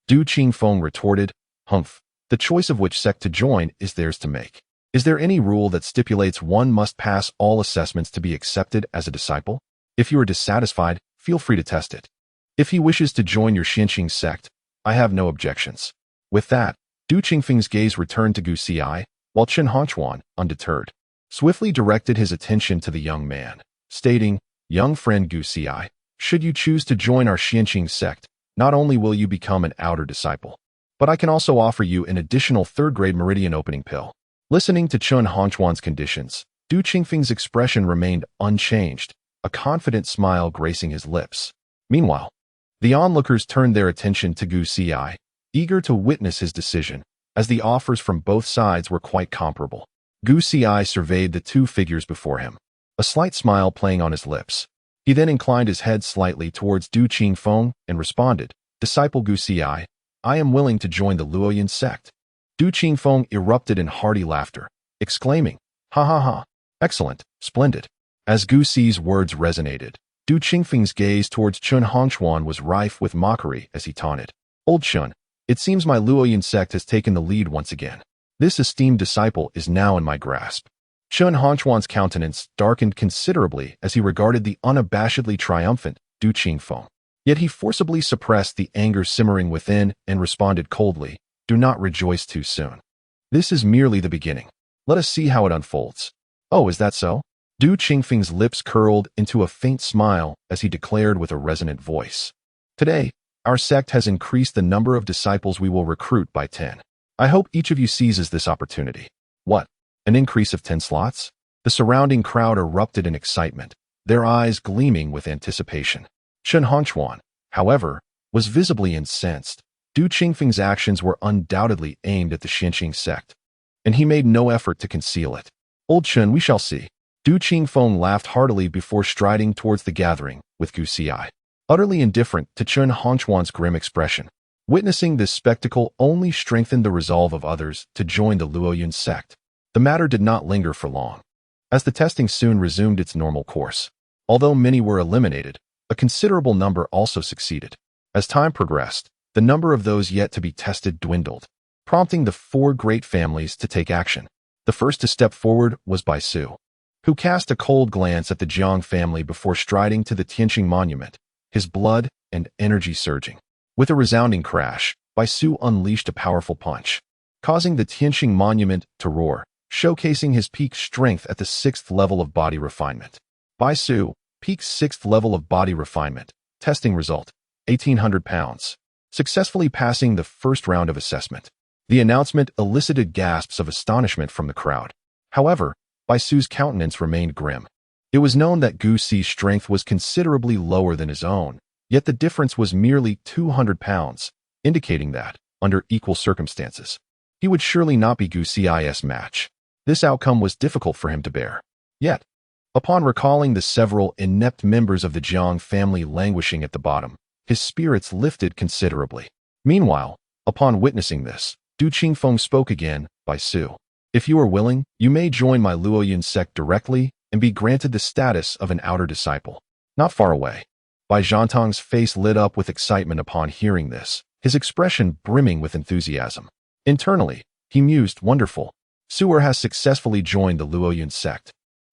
Du Qingfeng retorted, Humph, the choice of which sect to join is theirs to make. Is there any rule that stipulates one must pass all assessments to be accepted as a disciple? If you are dissatisfied, feel free to test it. If he wishes to join your Xianqing sect, I have no objections. With that, Du Qingfeng's gaze returned to Gu Si, while Chen Hongquan, undeterred, swiftly directed his attention to the young man, stating, Young friend Gu Si, should you choose to join our Xianqing sect, not only will you become an outer disciple, but I can also offer you an additional 3rd-grade meridian opening pill. Listening to Chen Hongquan's conditions, Du Qingfeng's expression remained unchanged, a confident smile gracing his lips. Meanwhile, the onlookers turned their attention to Gu Si, eager to witness his decision, as the offers from both sides were quite comparable. Gu Si surveyed the two figures before him, a slight smile playing on his lips. He then inclined his head slightly towards Du Qingfeng and responded, Disciple Gu Si, I am willing to join the Luoyan sect. Du Qingfeng erupted in hearty laughter, exclaiming, Ha ha ha, excellent, splendid. As Gu Si's words resonated, Du Qingfeng's gaze towards Chen Hongquan was rife with mockery as he taunted, Old Chen, it seems my Luoyan sect has taken the lead once again. This esteemed disciple is now in my grasp. Chen Hongquan's countenance darkened considerably as he regarded the unabashedly triumphant Du Qingfeng. Yet he forcibly suppressed the anger simmering within and responded coldly, Do not rejoice too soon. This is merely the beginning. Let us see how it unfolds. Oh, is that so? Du Qingfeng's lips curled into a faint smile as he declared with a resonant voice. Today, our sect has increased the number of disciples we will recruit by 10. I hope each of you seizes this opportunity. What? An increase of 10 slots? The surrounding crowd erupted in excitement, their eyes gleaming with anticipation. Chen Hongquan, however, was visibly incensed. Du Qingfeng's actions were undoubtedly aimed at the Xianqing sect, and he made no effort to conceal it. Old Chen, we shall see. Du Qingfeng laughed heartily before striding towards the gathering with Gu Si, utterly indifferent to Chen Hongquan's grim expression. Witnessing this spectacle only strengthened the resolve of others to join the Luoyan sect. The matter did not linger for long, as the testing soon resumed its normal course. Although many were eliminated, a considerable number also succeeded. As time progressed, the number of those yet to be tested dwindled, prompting the 4 great families to take action. The first to step forward was Bai Su, who cast a cold glance at the Jiang family before striding to the Tianxiang monument, his blood and energy surging. With a resounding crash, Bai Su unleashed a powerful punch, causing the Tianxiang monument to roar, showcasing his peak strength at the 6th level of body refinement. Bai Su, peak 6th level of body refinement, testing result, 1,800 pounds, successfully passing the first round of assessment. The announcement elicited gasps of astonishment from the crowd. However, Bai Su's countenance remained grim. It was known that Gu Si's strength was considerably lower than his own, yet the difference was merely 200 pounds, indicating that, under equal circumstances, he would surely not be Gu Si's match. This outcome was difficult for him to bear. Yet, upon recalling the several inept members of the Jiang family languishing at the bottom, his spirits lifted considerably. Meanwhile, upon witnessing this, Du Qingfeng spoke again, Bai Su. If you are willing, you may join my Luoyan sect directly and be granted the status of an outer disciple. Not far away, Bai Zhantang's face lit up with excitement upon hearing this, his expression brimming with enthusiasm. Internally, he mused, Wonderful. Su'er has successfully joined the Luoyan sect.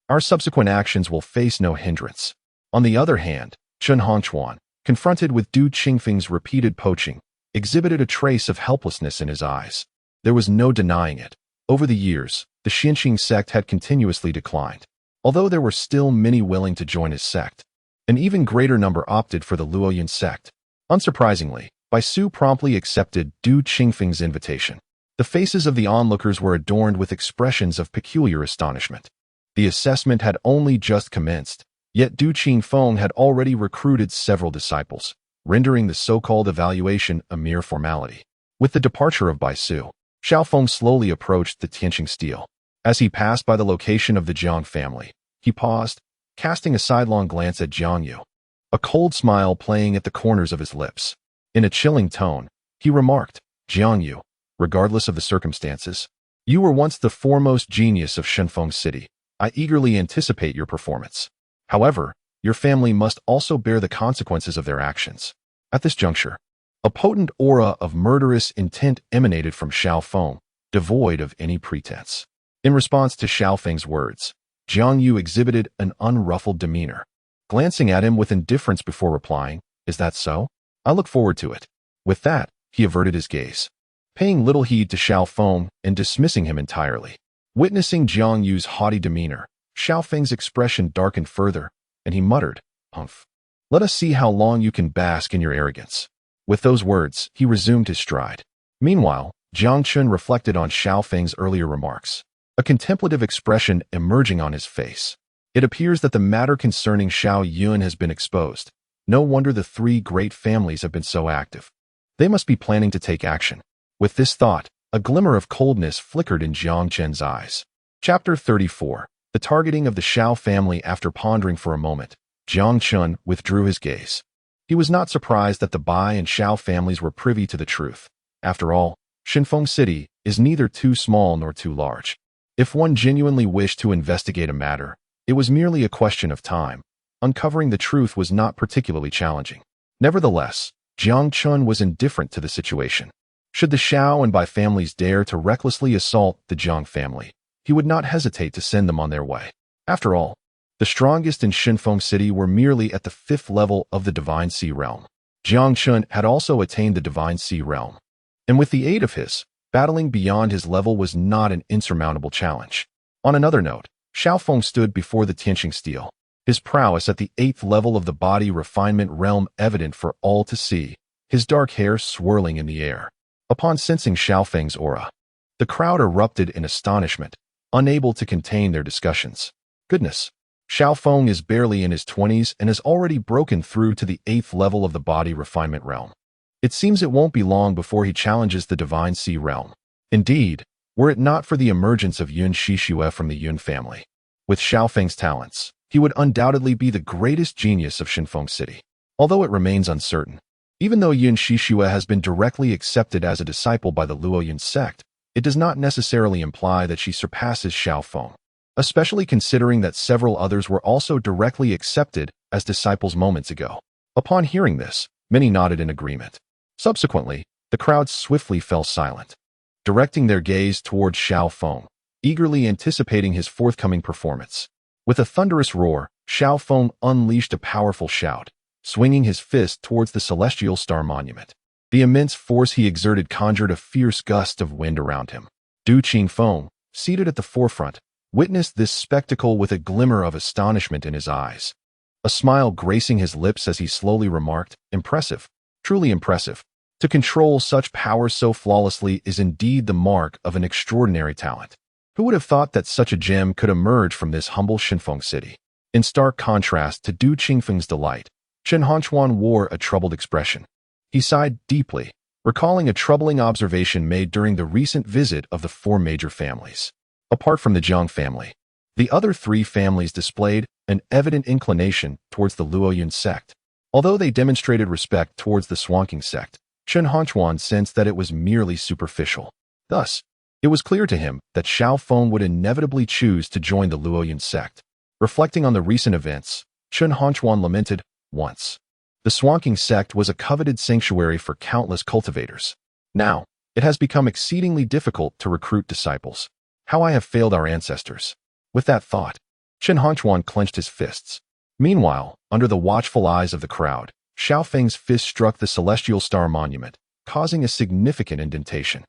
Our subsequent actions will face no hindrance. On the other hand, Chen Hongquan, confronted with Du Qingfeng's repeated poaching, exhibited a trace of helplessness in his eyes. There was no denying it. Over the years, the Tianxiang sect had continuously declined. Although there were still many willing to join his sect, an even greater number opted for the Luoyun sect. Unsurprisingly, Bai Su promptly accepted Du Qingfeng's invitation. The faces of the onlookers were adorned with expressions of peculiar astonishment. The assessment had only just commenced, yet Du Qingfeng had already recruited several disciples, rendering the so-called evaluation a mere formality. With the departure of Bai Su, Xiaofeng slowly approached the Tianxiang stele. As he passed by the location of the Jiang family, he paused, casting a sidelong glance at Jiang Yu, a cold smile playing at the corners of his lips. In a chilling tone, he remarked, "Jiang Yu, regardless of the circumstances, you were once the foremost genius of Shenfeng City. I eagerly anticipate your performance. However, your family must also bear the consequences of their actions." At this juncture, a potent aura of murderous intent emanated from Xiaofeng, devoid of any pretense. In response to Xiaofeng's words, Jiang Yu exhibited an unruffled demeanor, glancing at him with indifference before replying, "Is that so? I look forward to it." With that, he averted his gaze, paying little heed to Xiaofeng and dismissing him entirely. Witnessing Jiang Yu's haughty demeanor, Xiaofeng's expression darkened further, and he muttered, "Humph. Let us see how long you can bask in your arrogance." With those words, he resumed his stride. Meanwhile, Jiang Chen reflected on Xiaofeng's earlier remarks, a contemplative expression emerging on his face. It appears that the matter concerning Xiao Yun has been exposed. No wonder the three great families have been so active. They must be planning to take action. With this thought, a glimmer of coldness flickered in Jiang Chen's eyes. Chapter 34. The targeting of the Xiao family. After pondering for a moment, Jiang Chen withdrew his gaze. He was not surprised that the Bai and Xiao families were privy to the truth. After all, Shenfeng City is neither too small nor too large. If one genuinely wished to investigate a matter, it was merely a question of time. Uncovering the truth was not particularly challenging. Nevertheless, Jiang Chen was indifferent to the situation. Should the Xiao and Bai families dare to recklessly assault the Jiang family, he would not hesitate to send them on their way. After all, the strongest in Shenfeng City were merely at the 5th level of the Divine Sea Realm. Jiang Chen had also attained the Divine Sea Realm, and with the aid of his, battling beyond his level was not an insurmountable challenge. On another note, Xiaofeng stood before the Tianxiang stele, his prowess at the 8th level of the body refinement realm evident for all to see, his dark hair swirling in the air. Upon sensing Xiaofeng's aura, the crowd erupted in astonishment, unable to contain their discussions. Goodness, Xiaofeng is barely in his 20s and has already broken through to the 8th level of the body refinement realm. It seems it won't be long before he challenges the Divine Sea Realm. Indeed, were it not for the emergence of Yun Shixue from the Yun family, with Xiaofeng's talents, he would undoubtedly be the greatest genius of Shenfeng City. Although it remains uncertain, even though Yun Shixue has been directly accepted as a disciple by the Luoyun sect, it does not necessarily imply that she surpasses Xiaofeng, especially considering that several others were also directly accepted as disciples moments ago. Upon hearing this, many nodded in agreement. Subsequently, the crowd swiftly fell silent, directing their gaze towards Xiaofeng, eagerly anticipating his forthcoming performance. With a thunderous roar, Xiaofeng unleashed a powerful shout, swinging his fist towards the celestial star monument. The immense force he exerted conjured a fierce gust of wind around him. Du Qingfeng, seated at the forefront, witnessed this spectacle with a glimmer of astonishment in his eyes, a smile gracing his lips as he slowly remarked, "Impressive, truly impressive. To control such power so flawlessly is indeed the mark of an extraordinary talent. Who would have thought that such a gem could emerge from this humble Shenfeng city?" In stark contrast to Du Qingfeng's delight, Chen Hanchuan wore a troubled expression. He sighed deeply, recalling a troubling observation made during the recent visit of the 4 major families. Apart from the Jiang family, the other 3 families displayed an evident inclination towards the Luoyun sect. Although they demonstrated respect towards the Swanking sect, Chen Hanchuan sensed that it was merely superficial. Thus, it was clear to him that Xiaofeng would inevitably choose to join the Luoyun sect. Reflecting on the recent events, Chen Hanchuan lamented, "Once, the Swanking sect was a coveted sanctuary for countless cultivators. Now, it has become exceedingly difficult to recruit disciples. How I have failed our ancestors." With that thought, Chen Hanchuan clenched his fists. Meanwhile, under the watchful eyes of the crowd, Xiao Feng's fist struck the celestial star monument, causing a significant indentation.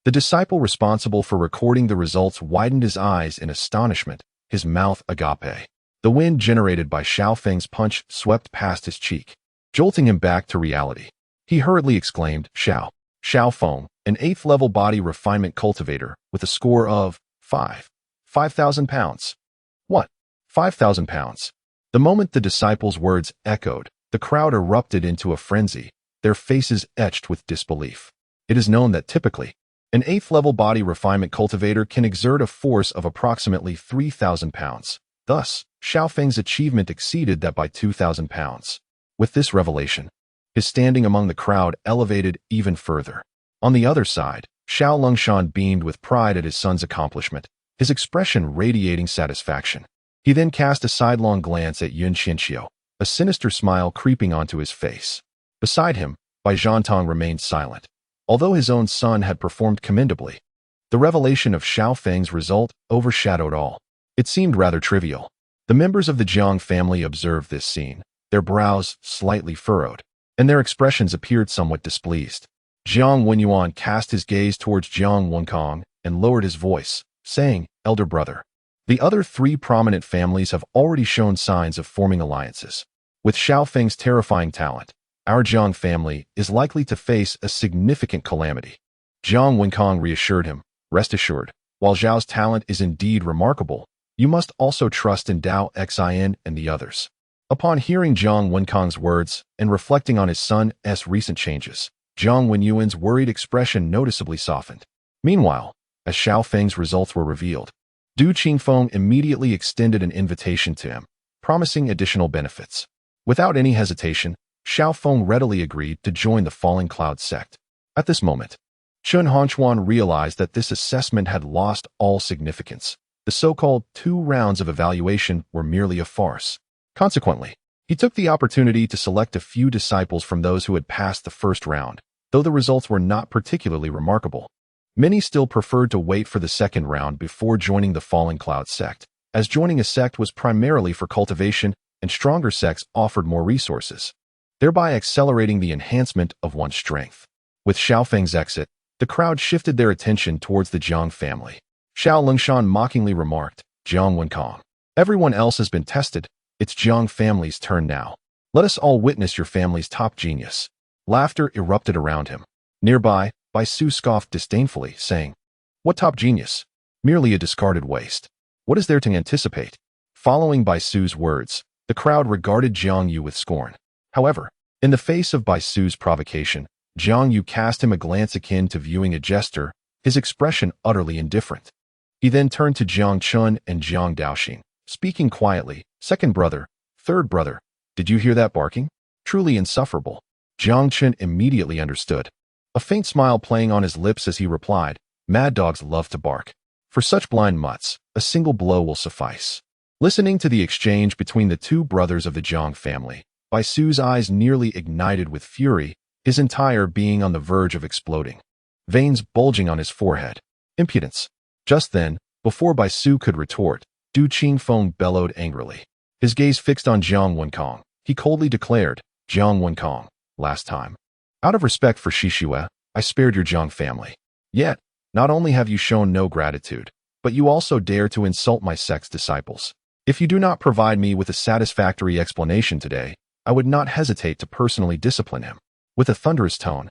The disciple responsible for recording the results widened his eyes in astonishment, his mouth agape. The wind generated by Xiao Feng's punch swept past his cheek, jolting him back to reality. He hurriedly exclaimed, Xiao Feng, an 8th level body refinement cultivator with a score of 5,000 pounds. What? 5,000 pounds. The moment the disciple's words echoed, the crowd erupted into a frenzy, their faces etched with disbelief. It is known that typically, an 8th level body refinement cultivator can exert a force of approximately 3,000 pounds. Thus, Xiao Feng's achievement exceeded that by 2,000 pounds. With this revelation, his standing among the crowd elevated even further. On the other side, Xiao Longshan beamed with pride at his son's accomplishment, his expression radiating satisfaction. He then cast a sidelong glance at Yun Qianxiu, a sinister smile creeping onto his face. Beside him, Bai Zhantong remained silent. Although his own son had performed commendably, the revelation of Xiao Feng's result overshadowed all. It seemed rather trivial. The members of the Jiang family observed this scene, their brows slightly furrowed, and their expressions appeared somewhat displeased. Jiang Wenyuan cast his gaze towards Jiang Wenkong and lowered his voice, saying, Elder brother, the other 3 prominent families have already shown signs of forming alliances. With Xiao Feng's terrifying talent, our Jiang family is likely to face a significant calamity. Jiang Wenkong reassured him, rest assured, while Zhao's talent is indeed remarkable, you must also trust in Daoxin and the others. Upon hearing Jiang Wenkong's words and reflecting on his son's recent changes, Jiang Wenyuan's worried expression noticeably softened. Meanwhile, as Xiao Feng's results were revealed, Du Qingfeng immediately extended an invitation to him, promising additional benefits. Without any hesitation, Xiao Feng readily agreed to join the Falling Cloud sect. At this moment, Chun Hanchuan realized that this assessment had lost all significance. The so-called 2 rounds of evaluation were merely a farce. Consequently, he took the opportunity to select a few disciples from those who had passed the first round, though the results were not particularly remarkable. Many still preferred to wait for the second round before joining the Falling Cloud sect, as joining a sect was primarily for cultivation and stronger sects offered more resources, thereby accelerating the enhancement of one's strength. With Xiao Feng's exit, the crowd shifted their attention towards the Jiang family. Xiao Longshan mockingly remarked, Jiang Wenkong, everyone else has been tested, it's Jiang family's turn now. Let us all witness your family's top genius. Laughter erupted around him. Nearby, Bai Su scoffed disdainfully, saying, what top genius? Merely a discarded waste. What is there to anticipate? Following Bai Su's words, the crowd regarded Jiang Yu with scorn. However, in the face of Bai Su's provocation, Jiang Yu cast him a glance akin to viewing a jester, his expression utterly indifferent. He then turned to Jiang Chen and Jiang Daoxin, speaking quietly, second brother, third brother, did you hear that barking? Truly insufferable. Jiang Chen immediately understood, a faint smile playing on his lips as he replied, mad dogs love to bark. For such blind mutts, a single blow will suffice. Listening to the exchange between the 2 brothers of the Jiang family, Bai Su's eyes nearly ignited with fury, his entire being on the verge of exploding. Veins bulging on his forehead. Impudence. Just then, before Bai Su could retort, Du Qingfeng bellowed angrily. His gaze fixed on Jiang Wenkong, he coldly declared, Jiang Wenkong, last time. Out of respect for Shishue, I spared your Jiang family. Yet, not only have you shown no gratitude, but you also dare to insult my sect's disciples. If you do not provide me with a satisfactory explanation today, I would not hesitate to personally discipline him. With a thunderous tone,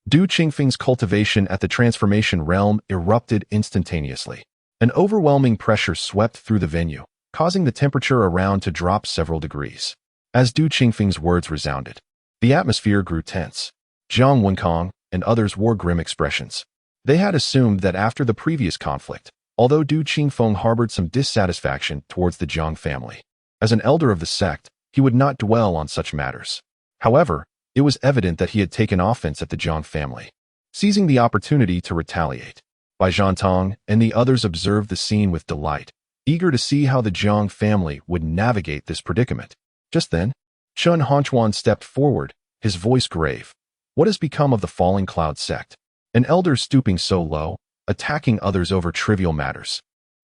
Du Qingfeng's cultivation at the transformation realm erupted instantaneously. An overwhelming pressure swept through the venue, causing the temperature around to drop several degrees. As Du Qingfeng's words resounded, the atmosphere grew tense. Jiang Wenkong and others wore grim expressions. They had assumed that after the previous conflict, although Du Qingfeng harbored some dissatisfaction towards the Jiang family, as an elder of the sect, he would not dwell on such matters. However, it was evident that he had taken offense at the Jiang family, seizing the opportunity to retaliate. Bai Zhantong and the others observed the scene with delight, eager to see how the Jiang family would navigate this predicament. Just then, Chun Hanchuan stepped forward, his voice grave. What has become of the Falling Cloud sect? An elder stooping so low, attacking others over trivial matters.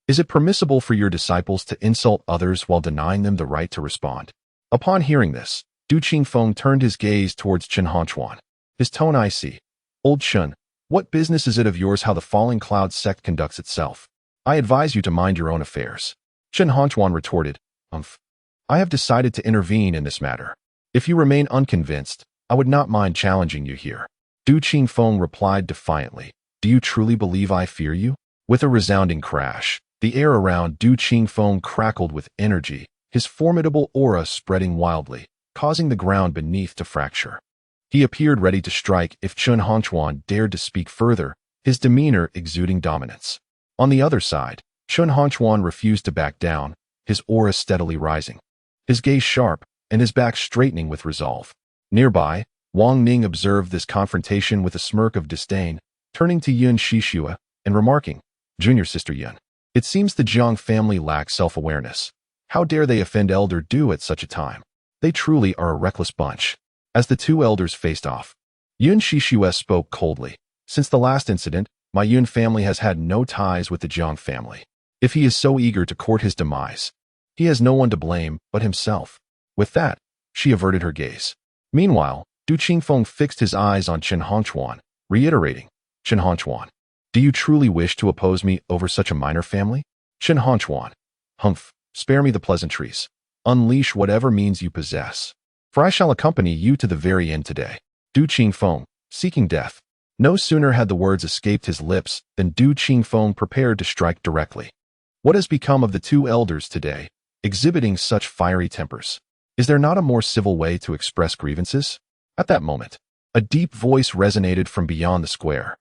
Is it permissible for your disciples to insult others while denying them the right to respond? Upon hearing this, Du Qingfeng turned his gaze towards Chen Hanchuan, his tone icy. Old Chen, what business is it of yours how the Falling Cloud sect conducts itself? I advise you to mind your own affairs. Chen Hanchuan retorted, I have decided to intervene in this matter. If you remain unconvinced, I would not mind challenging you here. Du Qingfeng replied defiantly, do you truly believe I fear you? With a resounding crash, the air around Du Qingfeng crackled with energy, his formidable aura spreading wildly, causing the ground beneath to fracture. He appeared ready to strike if Chen Hanchuan dared to speak further, his demeanor exuding dominance. On the other side, Chen Hanchuan refused to back down, his aura steadily rising, his gaze sharp, and his back straightening with resolve. Nearby, Wang Ning observed this confrontation with a smirk of disdain, turning to Yun Shishua and remarking, Junior Sister Yun, it seems the Jiang family lacks self-awareness. How dare they offend Elder Du at such a time? They truly are a reckless bunch. As the two elders faced off, Yun Shishua spoke coldly. Since the last incident, my Yun family has had no ties with the Jiang family. If he is so eager to court his demise, he has no one to blame but himself. With that, she averted her gaze. Meanwhile, Du Qingfeng fixed his eyes on Chen Hanchuan, reiterating, Chen Hanchuan, do you truly wish to oppose me over such a minor family? Chen Hanchuan, spare me the pleasantries. Unleash whatever means you possess, for I shall accompany you to the very end today. Du Qingfeng, seeking death. No sooner had the words escaped his lips than Du Qingfeng prepared to strike directly. What has become of the two elders today, exhibiting such fiery tempers? Is there not a more civil way to express grievances? At that moment, a deep voice resonated from beyond the square.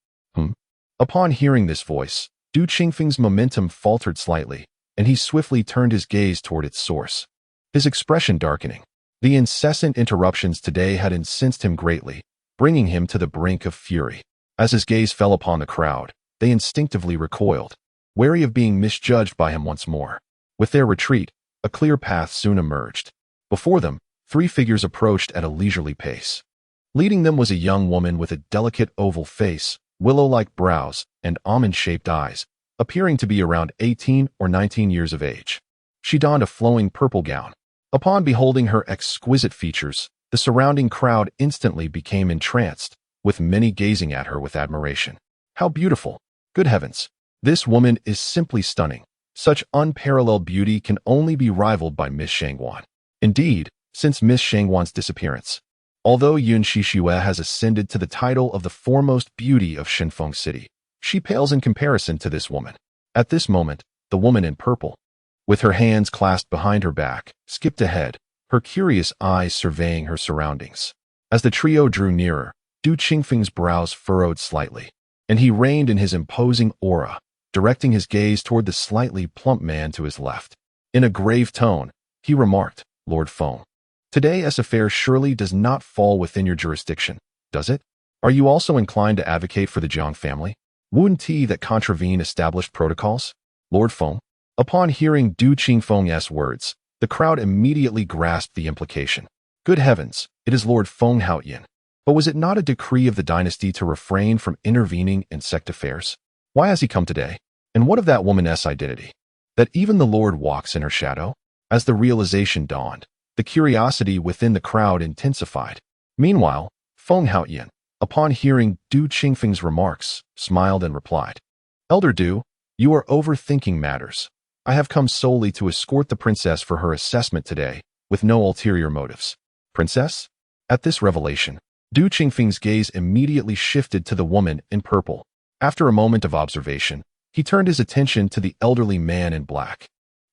Upon hearing this voice, Du Qingfeng's momentum faltered slightly, and he swiftly turned his gaze toward its source, his expression darkening. The incessant interruptions today had incensed him greatly, bringing him to the brink of fury. As his gaze fell upon the crowd, they instinctively recoiled, wary of being misjudged by him once more. With their retreat, a clear path soon emerged. Before them, three figures approached at a leisurely pace. Leading them was a young woman with a delicate oval face, willow-like brows, and almond-shaped eyes, appearing to be around 18 or 19 years of age. She donned a flowing purple gown. Upon beholding her exquisite features, the surrounding crowd instantly became entranced, with many gazing at her with admiration. How beautiful! Good heavens! This woman is simply stunning. Such unparalleled beauty can only be rivaled by Miss Shangwan. Indeed, since Miss Shangwan's disappearance, although Yun Shishua has ascended to the title of the foremost beauty of Shinfeng City, she pales in comparison to this woman. At this moment, the woman in purple, with her hands clasped behind her back, skipped ahead, her curious eyes surveying her surroundings. As the trio drew nearer, Du Qingfeng's brows furrowed slightly, and he reined in his imposing aura, directing his gaze toward the slightly plump man to his left. In a grave tone, he remarked, Lord Feng, today's affair surely does not fall within your jurisdiction, does it? Are you also inclined to advocate for the Jiang family? Wouldn't he that contravene established protocols? Lord Feng. Upon hearing Du Qingfeng's words, the crowd immediately grasped the implication. Good heavens, it is Lord Feng Haoyan. But was it not a decree of the dynasty to refrain from intervening in sect affairs? Why has he come today? And what of that woman's identity? That even the Lord walks in her shadow? As the realization dawned, the curiosity within the crowd intensified. Meanwhile, Feng Haoyan, upon hearing Du Qingfeng's remarks, smiled and replied, Elder Du, you are overthinking matters. I have come solely to escort the princess for her assessment today, with no ulterior motives. Princess? At this revelation, Du Qingfeng's gaze immediately shifted to the woman in purple. After a moment of observation, he turned his attention to the elderly man in black.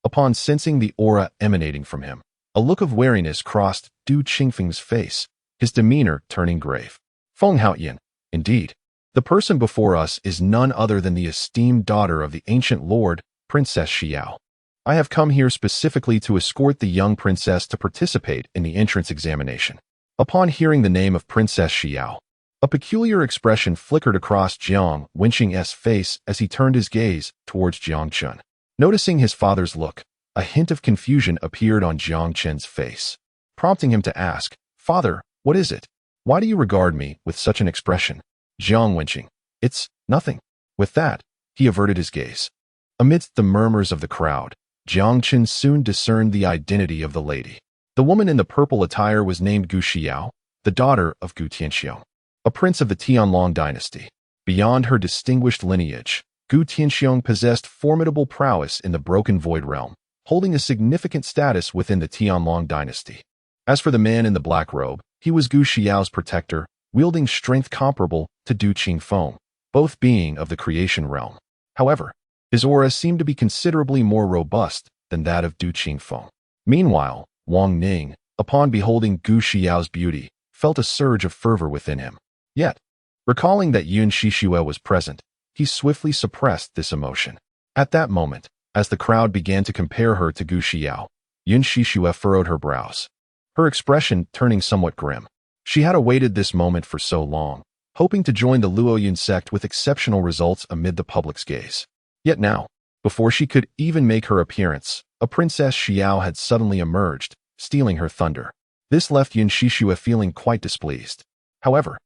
Upon sensing the aura emanating from him, a look of wariness crossed Du Qingfeng's face, his demeanor turning grave. Feng Haoyan, indeed. The person before us is none other than the esteemed daughter of the ancient lord, Princess Xiao. I have come here specifically to escort the young princess to participate in the entrance examination. Upon hearing the name of Princess Xiao, a peculiar expression flickered across Jiang Wenqing's face as he turned his gaze towards Jiang Chen. Noticing his father's look, a hint of confusion appeared on Jiang Chen's face, prompting him to ask, Father, what is it? Why do you regard me with such an expression? Jiang Wenqing, it's nothing. With that, he averted his gaze. Amidst the murmurs of the crowd, Jiang Chen soon discerned the identity of the lady. The woman in the purple attire was named Gu Xiao, the daughter of Gu Tianxiang, a prince of the Tianlong dynasty. Beyond her distinguished lineage, Gu Tianxiang possessed formidable prowess in the Broken Void realm, holding a significant status within the Tianlong dynasty. As for the man in the black robe, he was Gu Xiao's protector, wielding strength comparable to Du Qingfeng, both being of the creation realm. However, his aura seemed to be considerably more robust than that of Du Qingfeng. Meanwhile, Wang Ning, upon beholding Gu Xiao's beauty, felt a surge of fervor within him. Yet, recalling that Yun Shishue was present, he swiftly suppressed this emotion. At that moment, as the crowd began to compare her to Gu Xiao, Yun Shishue furrowed her brows, her expression turning somewhat grim. She had awaited this moment for so long, hoping to join the Luoyun sect with exceptional results amid the public's gaze. Yet now, before she could even make her appearance, a Princess Xiao had suddenly emerged, stealing her thunder. This left Yun Shishue feeling quite displeased. However,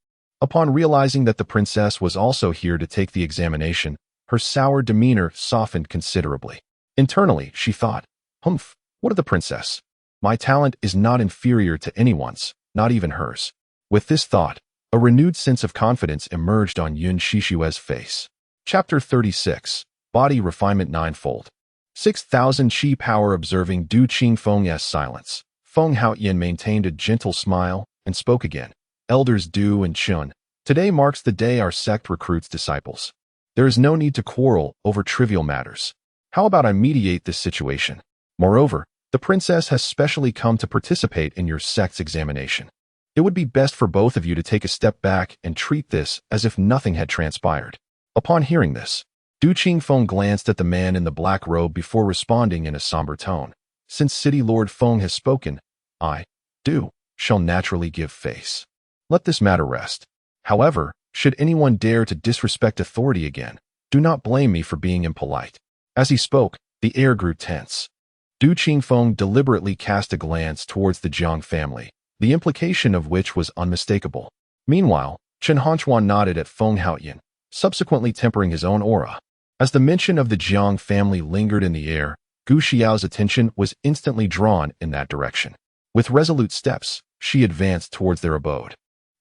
upon realizing that the princess was also here to take the examination, her sour demeanor softened considerably. Internally, she thought, "Humph, what of the princess? My talent is not inferior to anyone's, not even hers." With this thought, a renewed sense of confidence emerged on Yun Shishue's face. Chapter 36. Body Refinement Ninefold. 6,000 Qi Power. Observing Du Qingfeng's silence, Feng Haoyan maintained a gentle smile and spoke again. Elders Du and Chun, today marks the day our sect recruits disciples. There is no need to quarrel over trivial matters. How about I mediate this situation? Moreover, the princess has specially come to participate in your sect's examination. It would be best for both of you to take a step back and treat this as if nothing had transpired. Upon hearing this, Du Qingfeng glanced at the man in the black robe before responding in a somber tone. Since City Lord Feng has spoken, I, Du, shall naturally give face. Let this matter rest. However, should anyone dare to disrespect authority again, do not blame me for being impolite. As he spoke, the air grew tense. Du Qingfeng deliberately cast a glance towards the Jiang family, the implication of which was unmistakable. Meanwhile, Chen Hanchuan nodded at Feng Haoyan, subsequently tempering his own aura. As the mention of the Jiang family lingered in the air, Gu Xiao's attention was instantly drawn in that direction. With resolute steps, she advanced towards their abode.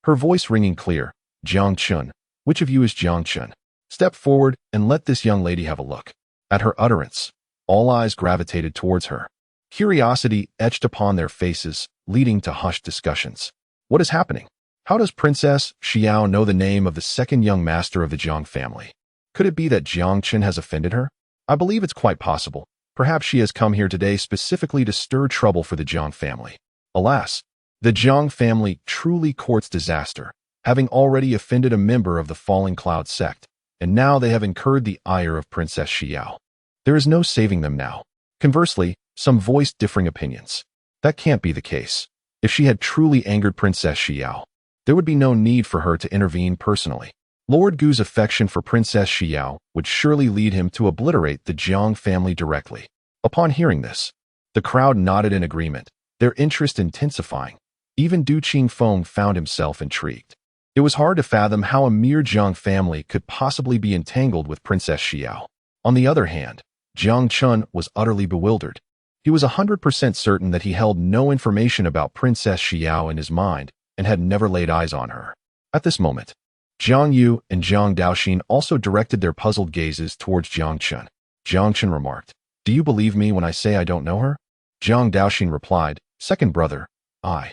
Her voice ringing clear, "Jiang Chen, which of you is Jiang Chen? Step forward and let this young lady have a look." At her utterance, all eyes gravitated towards her. Curiosity etched upon their faces, leading to hushed discussions. What is happening? How does Princess Xiao know the name of the second young master of the Jiang family? Could it be that Jiang Chen has offended her? I believe it's quite possible. Perhaps she has come here today specifically to stir trouble for the Jiang family. Alas, the Jiang family truly courts disaster, having already offended a member of the Falling Cloud sect, and now they have incurred the ire of Princess Xiao. There is no saving them now. Conversely, some voiced differing opinions. That can't be the case. If she had truly angered Princess Xiao, there would be no need for her to intervene personally. Lord Gu's affection for Princess Xiao would surely lead him to obliterate the Jiang family directly. Upon hearing this, the crowd nodded in agreement, their interest intensifying. Even Du Qingfeng found himself intrigued. It was hard to fathom how a mere Jiang family could possibly be entangled with Princess Xiao. On the other hand, Jiang Chen was utterly bewildered. He was 100% certain that he held no information about Princess Xiao in his mind and had never laid eyes on her. At this moment, Jiang Yu and Jiang Daoxin also directed their puzzled gazes towards Jiang Chen. Jiang Chen remarked, "Do you believe me when I say I don't know her?" Jiang Daoxin replied, "Second brother, I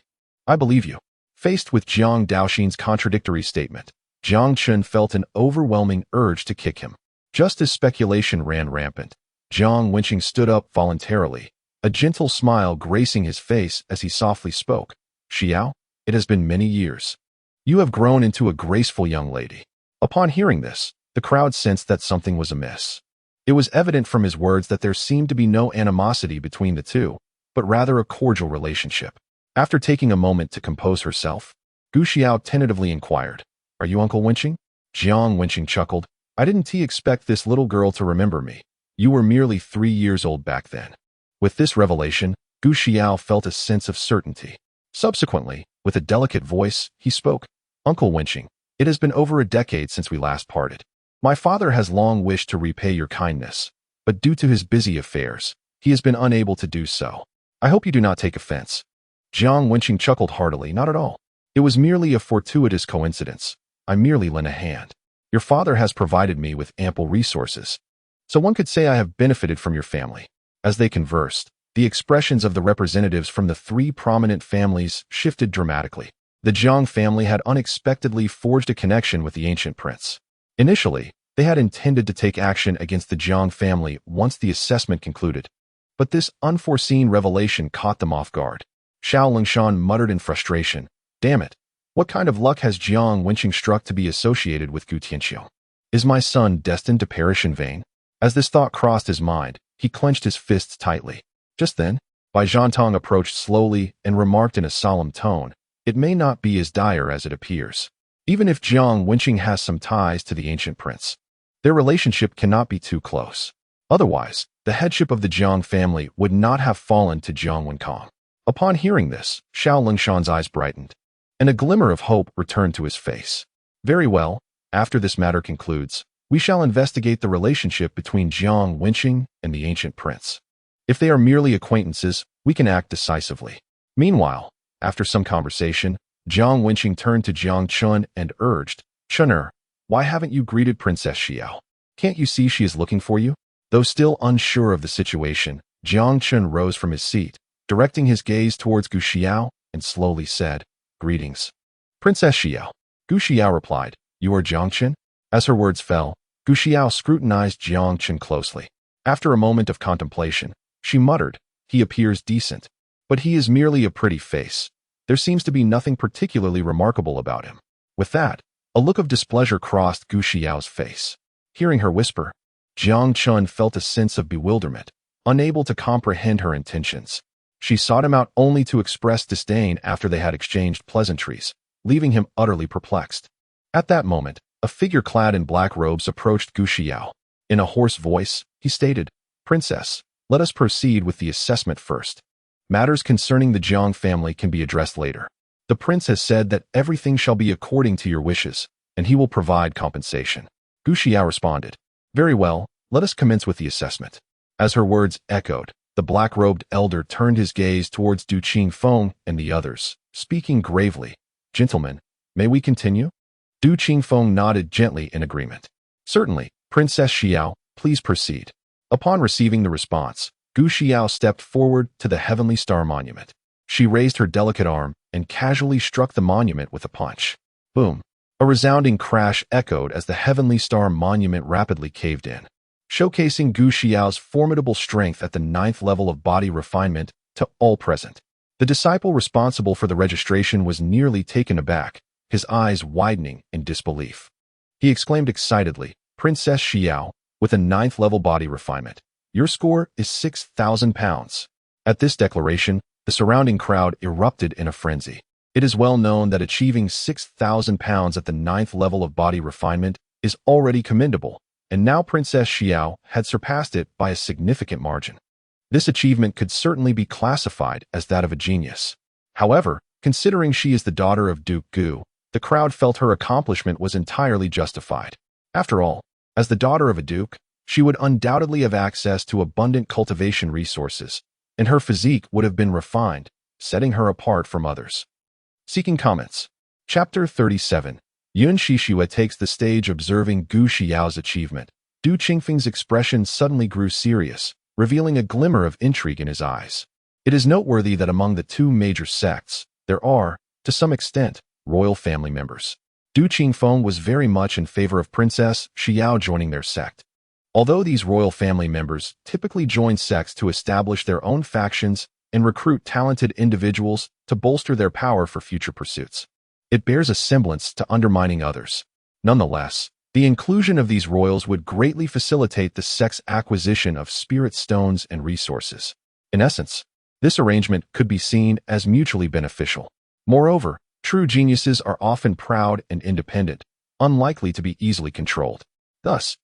believe you." Faced with Jiang Daoxin's contradictory statement, Jiang Chen felt an overwhelming urge to kick him. Just as speculation ran rampant, Jiang Wenqing stood up voluntarily, a gentle smile gracing his face as he softly spoke. "Xiao, it has been many years. You have grown into a graceful young lady." Upon hearing this, the crowd sensed that something was amiss. It was evident from his words that there seemed to be no animosity between the two, but rather a cordial relationship. After taking a moment to compose herself, Gu Xiao tentatively inquired, "Are you Uncle Wenqing?" Jiang Wenqing chuckled, "I didn't expect this little girl to remember me. You were merely 3 years old back then." With this revelation, Gu Xiao felt a sense of certainty. Subsequently, with a delicate voice, he spoke, "Uncle Wenqing, it has been over a decade since we last parted. My father has long wished to repay your kindness, but due to his busy affairs, he has been unable to do so. I hope you do not take offense. Jiang Wenqing chuckled heartily. Not at all. It was merely a fortuitous coincidence. I merely lent a hand. Your father has provided me with ample resources. So one could say I have benefited from your family. As they conversed, the expressions of the representatives from the three prominent families shifted dramatically. The Jiang family had unexpectedly forged a connection with the ancient prince. Initially, they had intended to take action against the Jiang family once the assessment concluded. But this unforeseen revelation caught them off guard. Xiao Lingshan muttered in frustration, "Damn it! What kind of luck has Jiang Wenqing struck to be associated with Gu Tianxiang? Is my son destined to perish in vain?" As this thought crossed his mind, he clenched his fists tightly. Just then, Bai Zhantong approached slowly and remarked in a solemn tone, "It may not be as dire as it appears. Even if Jiang Wenqing has some ties to the ancient prince, their relationship cannot be too close. Otherwise, the headship of the Jiang family would not have fallen to Jiang Wenkong." Upon hearing this, Xiao Lingshan's eyes brightened, and a glimmer of hope returned to his face. "Very well, after this matter concludes, we shall investigate the relationship between Jiang Wenqing and the ancient prince. If they are merely acquaintances, we can act decisively." Meanwhile, after some conversation, Jiang Wenqing turned to Jiang Chen and urged, "Chener, why haven't you greeted Princess Xiao? Can't you see she is looking for you?" Though still unsure of the situation, Jiang Chen rose from his seat, directing his gaze towards Gu Xiao, and slowly said, "Greetings, Princess Xiao." Gu Xiao replied, "You are Jiang Chen?" As her words fell, Gu Xiao scrutinized Jiang Chen closely. After a moment of contemplation, she muttered, "He appears decent, but he is merely a pretty face. There seems to be nothing particularly remarkable about him." With that, a look of displeasure crossed Gu Xiao's face. Hearing her whisper, Jiang Chen felt a sense of bewilderment, unable to comprehend her intentions. She sought him out only to express disdain after they had exchanged pleasantries, leaving him utterly perplexed. At that moment, a figure clad in black robes approached Gu Xiao. In a hoarse voice, he stated, "Princess, let us proceed with the assessment first. Matters concerning the Jiang family can be addressed later. The prince has said that everything shall be according to your wishes, and he will provide compensation." Gu Xiao responded, "Very well, let us commence with the assessment." As her words echoed, the black-robed elder turned his gaze towards Du Qingfeng and the others, speaking gravely, "Gentlemen, may we continue?" Du Qingfeng nodded gently in agreement. "Certainly, Princess Xiao, please proceed." Upon receiving the response, Gu Xiao stepped forward to the Heavenly Star Monument. She raised her delicate arm and casually struck the monument with a punch. Boom! A resounding crash echoed as the Heavenly Star Monument rapidly caved in, showcasing Gu Xiao's formidable strength at the 9th level of body refinement to all present. The disciple responsible for the registration was nearly taken aback, his eyes widening in disbelief. He exclaimed excitedly, "Princess Xiao, with a 9th level body refinement, your score is 6,000 pounds. At this declaration, the surrounding crowd erupted in a frenzy. It is well known that achieving 6,000 pounds at the 9th level of body refinement is already commendable, and now Princess Xiao had surpassed it by a significant margin. This achievement could certainly be classified as that of a genius. However, considering she is the daughter of Duke Gu, the crowd felt her accomplishment was entirely justified. After all, as the daughter of a duke, she would undoubtedly have access to abundant cultivation resources, and her physique would have been refined, setting her apart from others. Seeking comments. Chapter 37. Yun Shixue takes the stage observing Gu Xiao's achievement. Du Qingfeng's expression suddenly grew serious, revealing a glimmer of intrigue in his eyes. It is noteworthy that among the two major sects, there are, to some extent, royal family members. Du Qingfeng was very much in favor of Princess Xiao joining their sect. Although these royal family members typically join sects to establish their own factions and recruit talented individuals to bolster their power for future pursuits, it bears a semblance to undermining others. Nonetheless, the inclusion of these royals would greatly facilitate the sect's acquisition of spirit stones and resources. In essence, this arrangement could be seen as mutually beneficial. Moreover, true geniuses are often proud and independent, unlikely to be easily controlled. Thus,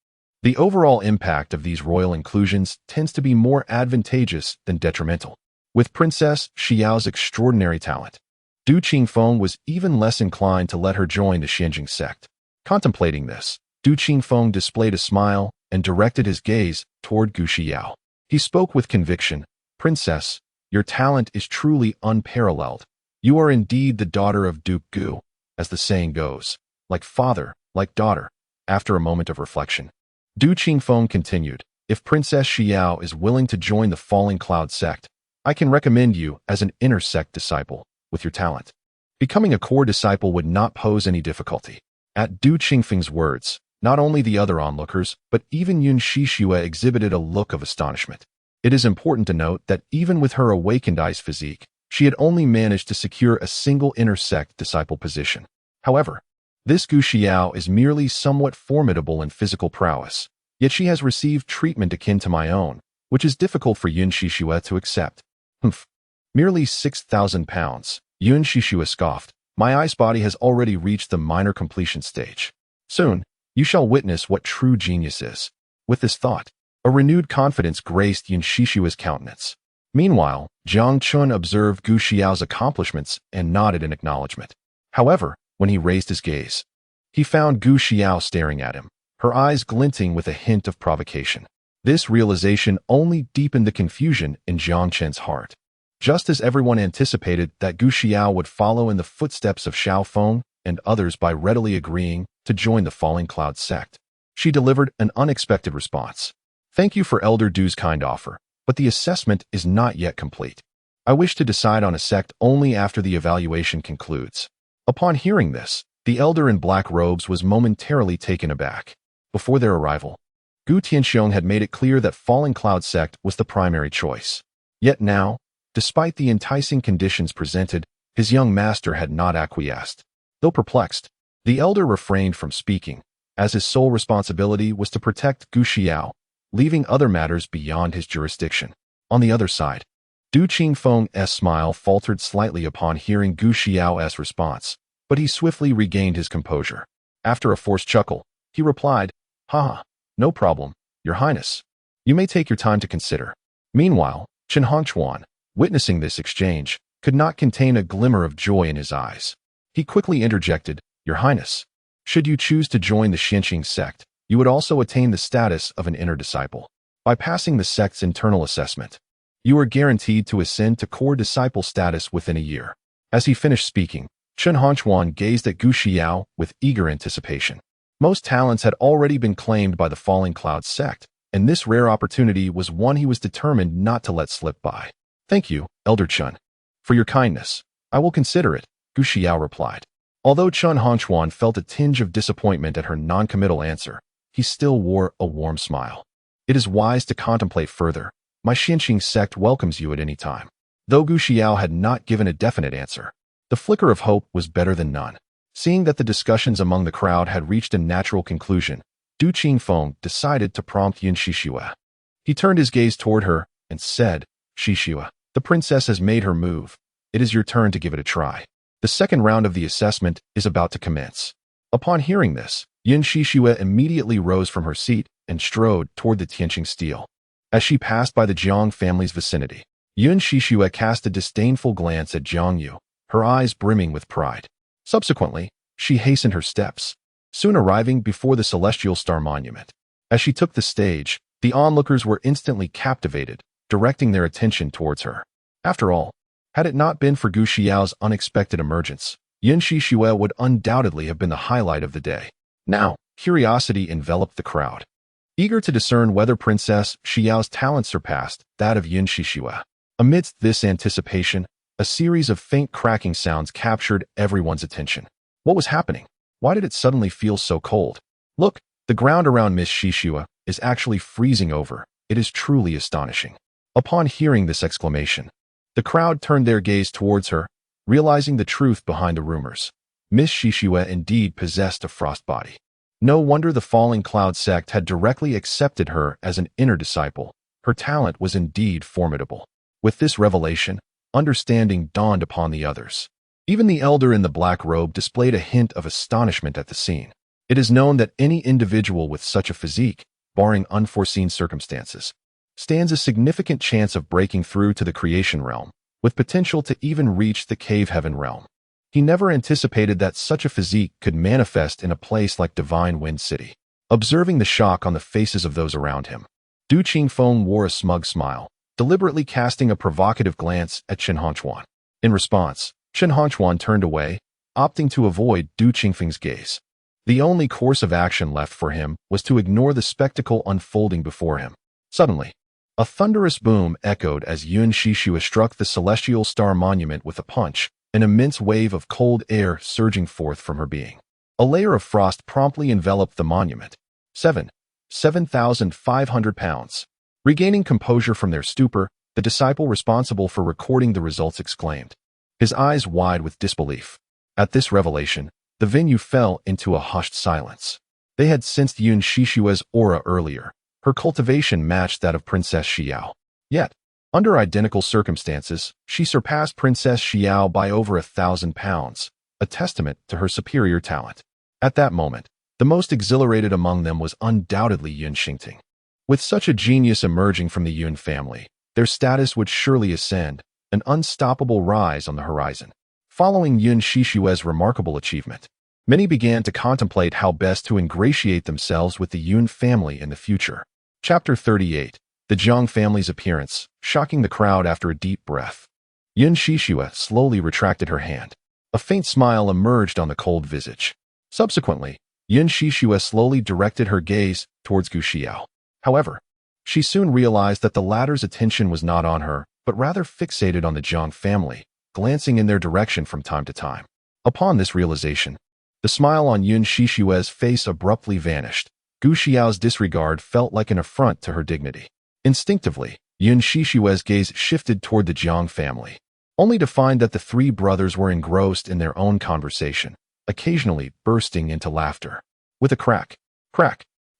the overall impact of these royal inclusions tends to be more advantageous than detrimental. With Princess Xiao's extraordinary talent, Du Qingfeng was even less inclined to let her join the Xianjing sect. Contemplating this, Du Qingfeng displayed a smile and directed his gaze toward Gu Xiao. He spoke with conviction, "Princess, Your talent is truly unparalleled. You are indeed the daughter of Duke Gu, as the saying goes. Like father, like daughter. After a moment of reflection, Du Qingfeng continued, if Princess Xiao is willing to join the Falling Cloud sect, I can recommend you as an inner sect disciple, with your talent. Becoming a core disciple would not pose any difficulty. At Du Qingfeng's words, not only the other onlookers, but even Yun Shixue exhibited a look of astonishment. It is important to note that even with her awakened eyes physique, she had only managed to secure a single inner sect disciple position. However, this Gu Xiao is merely somewhat formidable in physical prowess, yet she has received treatment akin to my own, which is difficult for Yun Shixue to accept. Humph. Merely 6,000 pounds, Yun Shixue scoffed. My ice body has already reached the minor completion stage. Soon, you shall witness what true genius is. With this thought, a renewed confidence graced Yun Shixue's countenance. Meanwhile, Jiang Chen observed Gu Xiao's accomplishments and nodded in acknowledgement. However, when he raised his gaze, he found Gu Xiao staring at him, her eyes glinting with a hint of provocation. This realization only deepened the confusion in Jiang Chen's heart. Just as everyone anticipated that Gu Xiao would follow in the footsteps of Xiao Feng and others by readily agreeing to join the Falling Cloud sect, she delivered an unexpected response. Thank you for Elder Du's kind offer, but the assessment is not yet complete. I wish to decide on a sect only after the evaluation concludes. Upon hearing this, the elder in black robes was momentarily taken aback. Before their arrival, Gu Tianxiang had made it clear that Falling Cloud sect was the primary choice. Yet now, despite the enticing conditions presented, his young master had not acquiesced. Though perplexed, the elder refrained from speaking, as his sole responsibility was to protect Gu Xiao, leaving other matters beyond his jurisdiction. On the other side, Du Qingfeng's smile faltered slightly upon hearing Gu Xiao's response, but he swiftly regained his composure. After a forced chuckle, he replied, Haha, no problem, Your Highness. You may take your time to consider. Meanwhile, Chen Hongchuan, witnessing this exchange, could not contain a glimmer of joy in his eyes. He quickly interjected, Your Highness, should you choose to join the Xianqing sect, you would also attain the status of an inner disciple. By passing the sect's internal assessment, you are guaranteed to ascend to core disciple status within a year. As he finished speaking, Chen Hongchuan gazed at Gu Xiao with eager anticipation. Most talents had already been claimed by the Falling Cloud sect, and this rare opportunity was one he was determined not to let slip by. Thank you, Elder Chen, for your kindness. I will consider it, Gu Xiao replied. Although Chen Hongchuan felt a tinge of disappointment at her non-committal answer, he still wore a warm smile. It is wise to contemplate further. My Xianqing sect welcomes you at any time. Though Gu Xiao had not given a definite answer, the flicker of hope was better than none. Seeing that the discussions among the crowd had reached a natural conclusion, Du Qingfeng decided to prompt Yun Shixue. He turned his gaze toward her and said, Shixue, the princess has made her move. It is your turn to give it a try. The second round of the assessment is about to commence. Upon hearing this, Yun Shixue immediately rose from her seat and strode toward the Tianxiang stele. As she passed by the Jiang family's vicinity, Yun Shixue cast a disdainful glance at Jiang Yu, her eyes brimming with pride. Subsequently, she hastened her steps, soon arriving before the Celestial Star Monument. As she took the stage, the onlookers were instantly captivated, directing their attention towards her. After all, had it not been for Gu Xiao's unexpected emergence, Yun Shixue would undoubtedly have been the highlight of the day. Now, curiosity enveloped the crowd, eager to discern whether Princess Xiao's talent surpassed that of Yun Shixue. Amidst this anticipation, a series of faint cracking sounds captured everyone's attention. What was happening? Why did it suddenly feel so cold? Look, the ground around Miss Shixue is actually freezing over. It is truly astonishing. Upon hearing this exclamation, the crowd turned their gaze towards her, realizing the truth behind the rumors. Miss Shixue indeed possessed a frost body. No wonder the Falling Cloud sect had directly accepted her as an inner disciple. Her talent was indeed formidable. With this revelation, understanding dawned upon the others. Even the elder in the black robe displayed a hint of astonishment at the scene. It is known that any individual with such a physique, barring unforeseen circumstances, stands a significant chance of breaking through to the creation realm, with potential to even reach the cave heaven realm. He never anticipated that such a physique could manifest in a place like Divine Wind City. Observing the shock on the faces of those around him, Du Qingfeng wore a smug smile. deliberately casting a provocative glance at Chen Hongchuan. In response, Chen Hongchuan turned away, opting to avoid Du Qingfeng's gaze. The only course of action left for him was to ignore the spectacle unfolding before him. Suddenly, a thunderous boom echoed as Yuan Shishua struck the celestial star monument with a punch, an immense wave of cold air surging forth from her being. A layer of frost promptly enveloped the monument. 7,500 pounds. Regaining composure from their stupor, the disciple responsible for recording the results exclaimed, his eyes wide with disbelief. At this revelation, the venue fell into a hushed silence. They had sensed Yuan Shishua's aura earlier. Her cultivation matched that of Princess Xiao. Yet, under identical circumstances, she surpassed Princess Xiao by over 1,000 pounds, a testament to her superior talent. At that moment, the most exhilarated among them was undoubtedly Yuan Xingting. With such a genius emerging from the Yuan family, their status would surely ascend, an unstoppable rise on the horizon. Following Yuan Shishua's remarkable achievement, many began to contemplate how best to ingratiate themselves with the Yuan family in the future. Chapter 38. The Jiang family's appearance, shocking the crowd after a deep breath. Yuan Shishua slowly retracted her hand. A faint smile emerged on the cold visage. Subsequently, Yuan Shishua slowly directed her gaze towards Gu Xiao. However, she soon realized that the latter's attention was not on her, but rather fixated on the Jiang family, glancing in their direction from time to time. Upon this realization, the smile on Yuan Shishua's face abruptly vanished. Gu Xiao's disregard felt like an affront to her dignity. Instinctively, Yuan Shishua's gaze shifted toward the Jiang family, only to find that the three brothers were engrossed in their own conversation, occasionally bursting into laughter. With a crack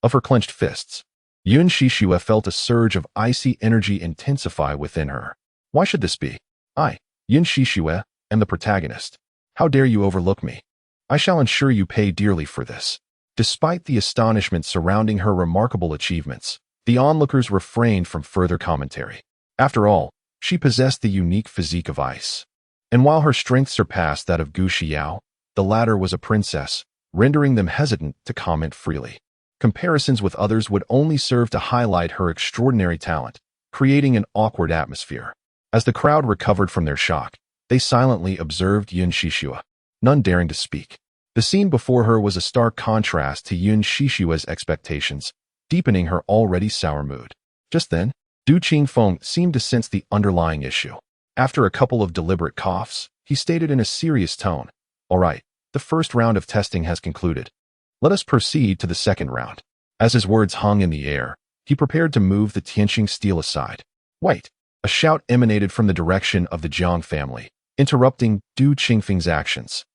of her clenched fists, Yuan Shishua felt a surge of icy energy intensify within her. Why should this be? I, Yuan Shishua, am the protagonist. How dare you overlook me? I shall ensure you pay dearly for this. Despite the astonishment surrounding her remarkable achievements, the onlookers refrained from further commentary. After all, she possessed the unique physique of ice. And while her strength surpassed that of Gu Xiao, the latter was a princess, rendering them hesitant to comment freely. Comparisons with others would only serve to highlight her extraordinary talent, creating an awkward atmosphere. As the crowd recovered from their shock, they silently observed Yuan Shishua, none daring to speak. The scene before her was a stark contrast to Yuan Shishua's expectations, deepening her already sour mood. Just then, Du Qingfeng seemed to sense the underlying issue. After a couple of deliberate coughs, he stated in a serious tone, "All right, the first round of testing has concluded. Let us proceed to the second round." As his words hung in the air, he prepared to move the Tianxiang steel aside. "Wait!" A shout emanated from the direction of the Jiang family, interrupting Du Qingfeng's actions.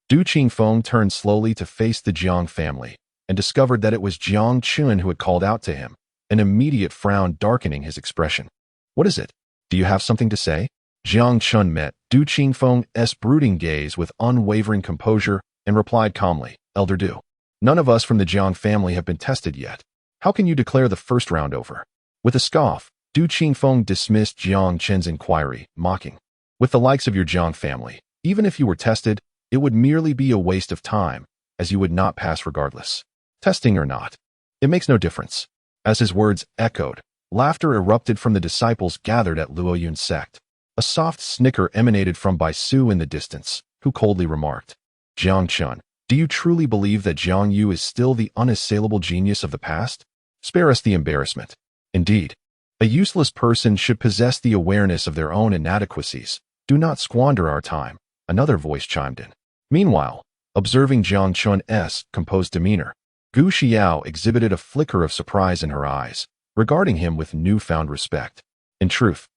Du Qingfeng turned slowly to face the Jiang family and discovered that it was Jiang Chen who had called out to him, an immediate frown darkening his expression. "What is it? Do you have something to say?" Jiang Chen met Du Qingfeng's brooding gaze with unwavering composure and replied calmly, "Elder Du, none of us from the Jiang family have been tested yet. How can you declare the first round over?" With a scoff, Du Qingfeng dismissed Jiang Chen's inquiry, mocking, "With the likes of your Jiang family, even if you were tested, it would merely be a waste of time, as you would not pass regardless. Testing or not, it makes no difference." As his words echoed, laughter erupted from the disciples gathered at Luoyun's sect. A soft snicker emanated from Bai Su in the distance, who coldly remarked, "Jiang Chen, do you truly believe that Jiang Yu is still the unassailable genius of the past? Spare us the embarrassment. Indeed, a useless person should possess the awareness of their own inadequacies. Do not squander our time," another voice chimed in. Meanwhile, observing Jiang Chen's composed demeanor, Gu Xiao exhibited a flicker of surprise in her eyes, regarding him with newfound respect. In truth,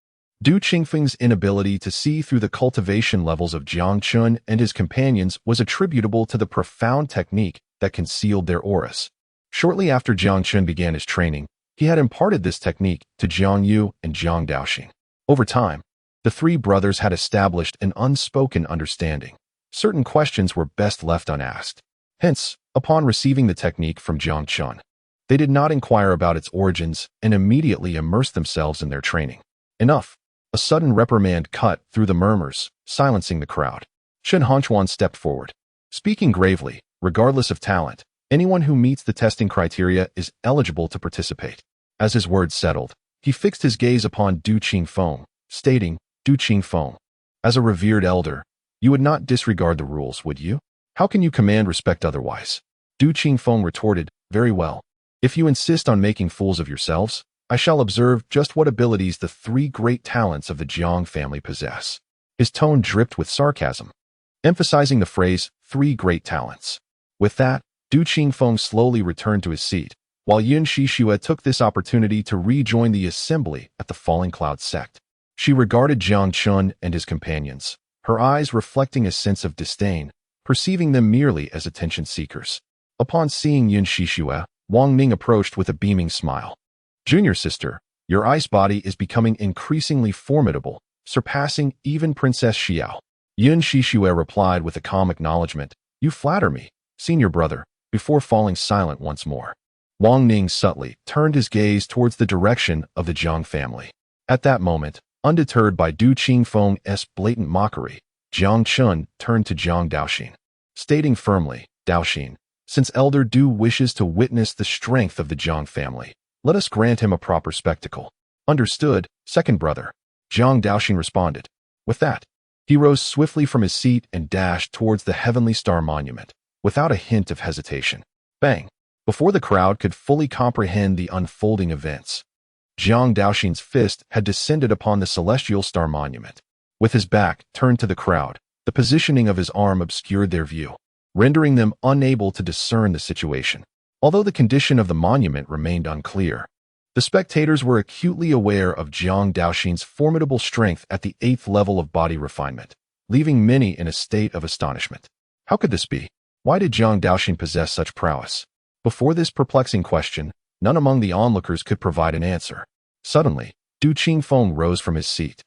Du Qingfeng's inability to see through the cultivation levels of Jiang Chen and his companions was attributable to the profound technique that concealed their auras. Shortly after Jiang Chen began his training, he had imparted this technique to Jiang Yu and Jiang Daoxin. Over time, the three brothers had established an unspoken understanding. Certain questions were best left unasked. Hence, upon receiving the technique from Jiang Chen, they did not inquire about its origins and immediately immersed themselves in their training. Enough. A sudden reprimand cut through the murmurs, silencing the crowd. Chen Hongchuan stepped forward. Speaking gravely, regardless of talent, anyone who meets the testing criteria is eligible to participate. As his words settled, He fixed his gaze upon Du Qingfeng, stating, Du Qingfeng, as a revered elder, you would not disregard the rules, would you? How can you command respect otherwise? Du Qingfeng retorted, very well. If you insist on making fools of yourselves, I shall observe just what abilities the three great talents of the Jiang family possess. His tone dripped with sarcasm, emphasizing the phrase, three great talents. With that, Du Qingfeng slowly returned to his seat, while Yun Shishue took this opportunity to rejoin the assembly at the Falling Cloud sect. She regarded Jiang Chen and his companions, her eyes reflecting a sense of disdain, perceiving them merely as attention seekers. Upon seeing Yun Shishue, Wang Ning approached with a beaming smile. Junior sister, your ice body is becoming increasingly formidable, surpassing even Princess Xiao. Yun Shishue replied with a calm acknowledgement, you flatter me, senior brother, before falling silent once more. Wang Ning subtly turned his gaze towards the direction of the Jiang family. At that moment, undeterred by Du Qingfeng's blatant mockery, Jiang Chen turned to Jiang Daoxin, stating firmly, Daoxin, since Elder Du wishes to witness the strength of the Jiang family, let us grant him a proper spectacle. Understood, second brother, Jiang Daoxin responded. With that, he rose swiftly from his seat and dashed towards the Heavenly Star Monument, without a hint of hesitation. Bang! Before the crowd could fully comprehend the unfolding events, Jiang Daoxin's fist had descended upon the Celestial Star Monument. With his back turned to the crowd, the positioning of his arm obscured their view, rendering them unable to discern the situation. Although the condition of the monument remained unclear, the spectators were acutely aware of Jiang Daoxin's formidable strength at the 8th level of body refinement, leaving many in a state of astonishment. How could this be? Why did Jiang Daoxin possess such prowess? Before this perplexing question, none among the onlookers could provide an answer. Suddenly, Du Qingfeng rose from his seat,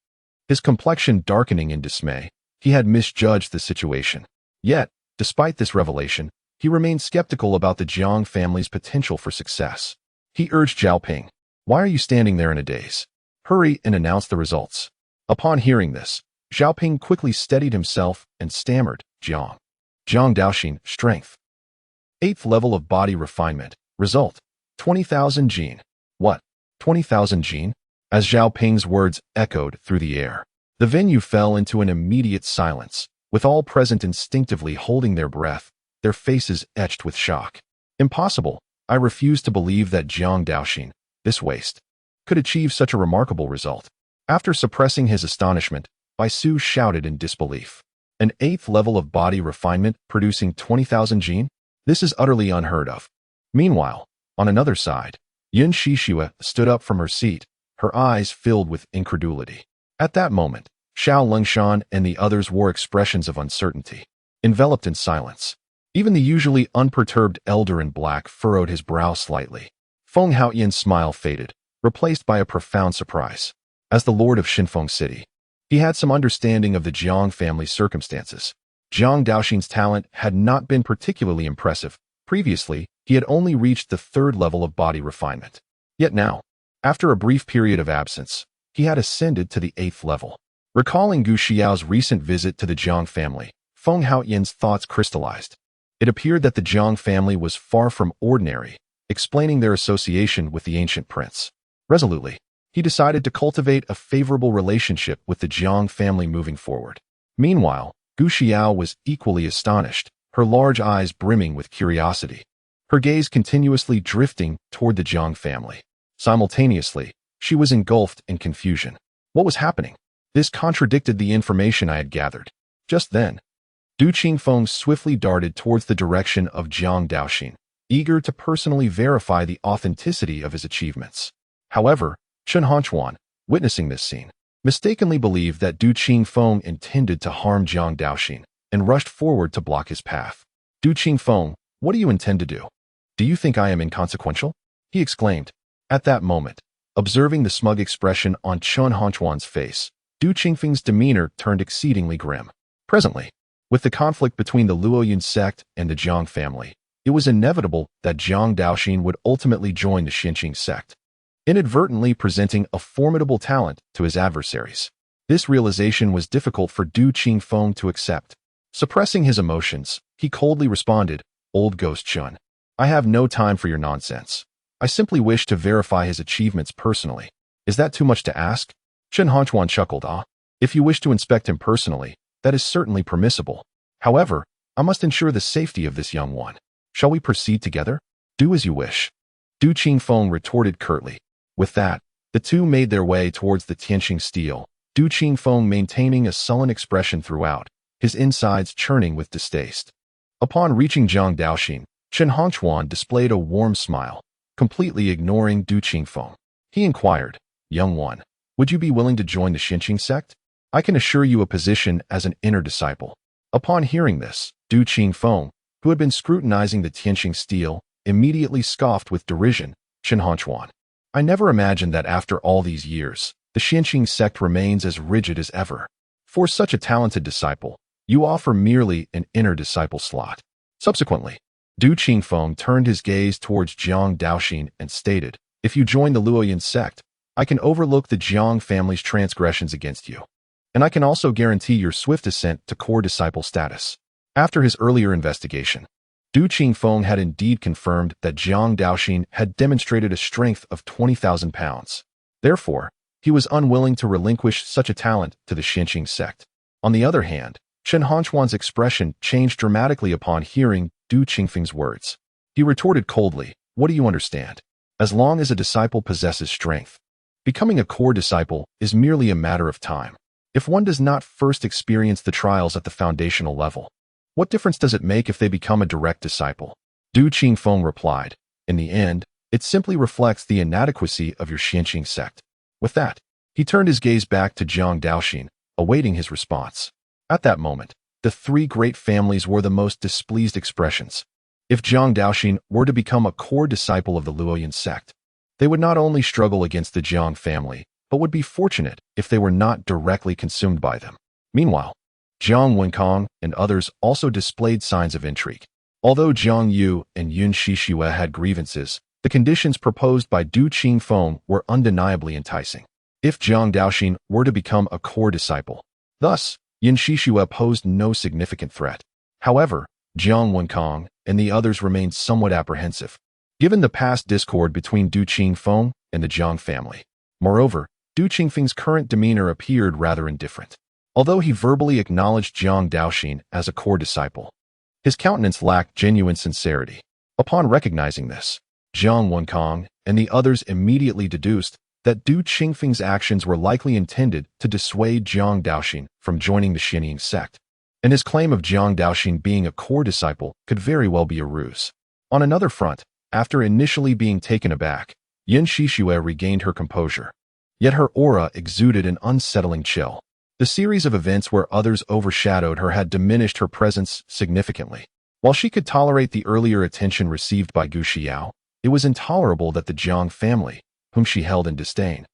his complexion darkening in dismay. He had misjudged the situation. Yet, despite this revelation, he remained skeptical about the Jiang family's potential for success. He urged Zhao Ping, why are you standing there in a daze? Hurry and announce the results. Upon hearing this, Zhao Ping quickly steadied himself and stammered, Jiang Daoxin, strength. 8th level of body refinement. Result, 20,000 Jin. What? 20,000 Jin? As Zhao Ping's words echoed through the air, the venue fell into an immediate silence, with all present instinctively holding their breath, their faces etched with shock. Impossible. I refuse to believe that Jiang Daoxin, this waste, could achieve such a remarkable result. After suppressing his astonishment, Bai Su shouted in disbelief. An 8th level of body refinement producing 20,000 Jin? This is utterly unheard of. Meanwhile, on another side, Yun Shishue stood up from her seat, her eyes filled with incredulity. At that moment, Xiao Lengshan and the others wore expressions of uncertainty, enveloped in silence. Even the usually unperturbed elder in black furrowed his brow slightly. Feng Haoyan's smile faded, replaced by a profound surprise. As the lord of Shinfeng City, he had some understanding of the Jiang family's circumstances. Jiang Daoxin's talent had not been particularly impressive. Previously, he had only reached the 3rd level of body refinement. Yet now, after a brief period of absence, he had ascended to the 8th level. Recalling Gu Xiao's recent visit to the Jiang family, Feng Haoyan's thoughts crystallized. It appeared that the Jiang family was far from ordinary, explaining their association with the ancient prince. Resolutely, he decided to cultivate a favorable relationship with the Jiang family moving forward. Meanwhile, Gu Xiao was equally astonished, her large eyes brimming with curiosity, her gaze continuously drifting toward the Jiang family. Simultaneously, she was engulfed in confusion. What was happening? This contradicted the information I had gathered. Just then, Du Qingfeng swiftly darted towards the direction of Jiang Daoxin, eager to personally verify the authenticity of his achievements. However, Chen Hanchuan, witnessing this scene, mistakenly believed that Du Qingfeng intended to harm Jiang Daoxin and rushed forward to block his path. Du Qingfeng, what do you intend to do? Do you think I am inconsequential? He exclaimed. At that moment, observing the smug expression on Chen Hanchuan's face, Du Qingfeng's demeanor turned exceedingly grim. Presently, with the conflict between the Luoyun sect and the Jiang family, it was inevitable that Jiang Daoxin would ultimately join the Xinqing sect, inadvertently presenting a formidable talent to his adversaries. This realization was difficult for Du Qingfeng to accept. Suppressing his emotions, he coldly responded, Old Ghost Chun, I have no time for your nonsense. I simply wish to verify his achievements personally. Is that too much to ask? Chen Hongchuan chuckled. If you wish to inspect him personally, that is certainly permissible. However, I must ensure the safety of this young one. Shall we proceed together? Do as you wish. Du Qingfeng retorted curtly. With that, the two made their way towards the Tianxiang stele, Du Qingfeng maintaining a sullen expression throughout, his insides churning with distaste. Upon reaching Jiang Daoxin, Chen Hongchuan displayed a warm smile, completely ignoring Du Qingfeng. He inquired, "Young one, would you be willing to join the Xinqing sect? I can assure you a position as an inner disciple." Upon hearing this, Du Qingfeng, who had been scrutinizing the Tianxiang stele, immediately scoffed with derision. Chen Hongchuan, I never imagined that after all these years, the Xinqing sect remains as rigid as ever. For such a talented disciple, you offer merely an inner disciple slot. Subsequently, Du Qingfeng turned his gaze towards Jiang Daoxin and stated, "If you join the Luoyan sect, I can overlook the Jiang family's transgressions against you. And I can also guarantee your swift ascent to core disciple status." After his earlier investigation, Du Qingfeng had indeed confirmed that Jiang Daoxin had demonstrated a strength of 20,000 pounds. Therefore, he was unwilling to relinquish such a talent to the Xinqing sect. On the other hand, Chen Hongchuan's expression changed dramatically upon hearing Du Qingfeng's words. He retorted coldly, "What do you understand? As long as a disciple possesses strength, becoming a core disciple is merely a matter of time. If one does not first experience the trials at the foundational level, what difference does it make if they become a direct disciple?" Du Qingfeng replied, "In the end, it simply reflects the inadequacy of your Xinqing sect." With that, he turned his gaze back to Jiang Daoxin, awaiting his response. At that moment, the three great families wore the most displeased expressions. If Jiang Daoxin were to become a core disciple of the Luoyan sect, they would not only struggle against the Jiang family, but would be fortunate if they were not directly consumed by them. Meanwhile, Jiang Wenkong and others also displayed signs of intrigue. Although Jiang Yu and Yun Shixue had grievances, the conditions proposed by Du Qingfeng were undeniably enticing. If Jiang Daoxin were to become a core disciple, thus, Yun Shixue posed no significant threat. However, Jiang Wenkong and the others remained somewhat apprehensive, given the past discord between Du Qingfeng and the Jiang family. Moreover, Du Qingfeng's current demeanor appeared rather indifferent. Although he verbally acknowledged Jiang Daoxin as a core disciple, his countenance lacked genuine sincerity. Upon recognizing this, Jiang Wenkong and the others immediately deduced that Du Qingfeng's actions were likely intended to dissuade Jiang Daoxin from joining the Xinqing sect, and his claim of Jiang Daoxin being a core disciple could very well be a ruse. On another front, after initially being taken aback, Yun Shixue regained her composure. Yet her aura exuded an unsettling chill. The series of events where others overshadowed her had diminished her presence significantly. While she could tolerate the earlier attention received by Gu Xiao, it was intolerable that the Jiang family, whom she held in disdain,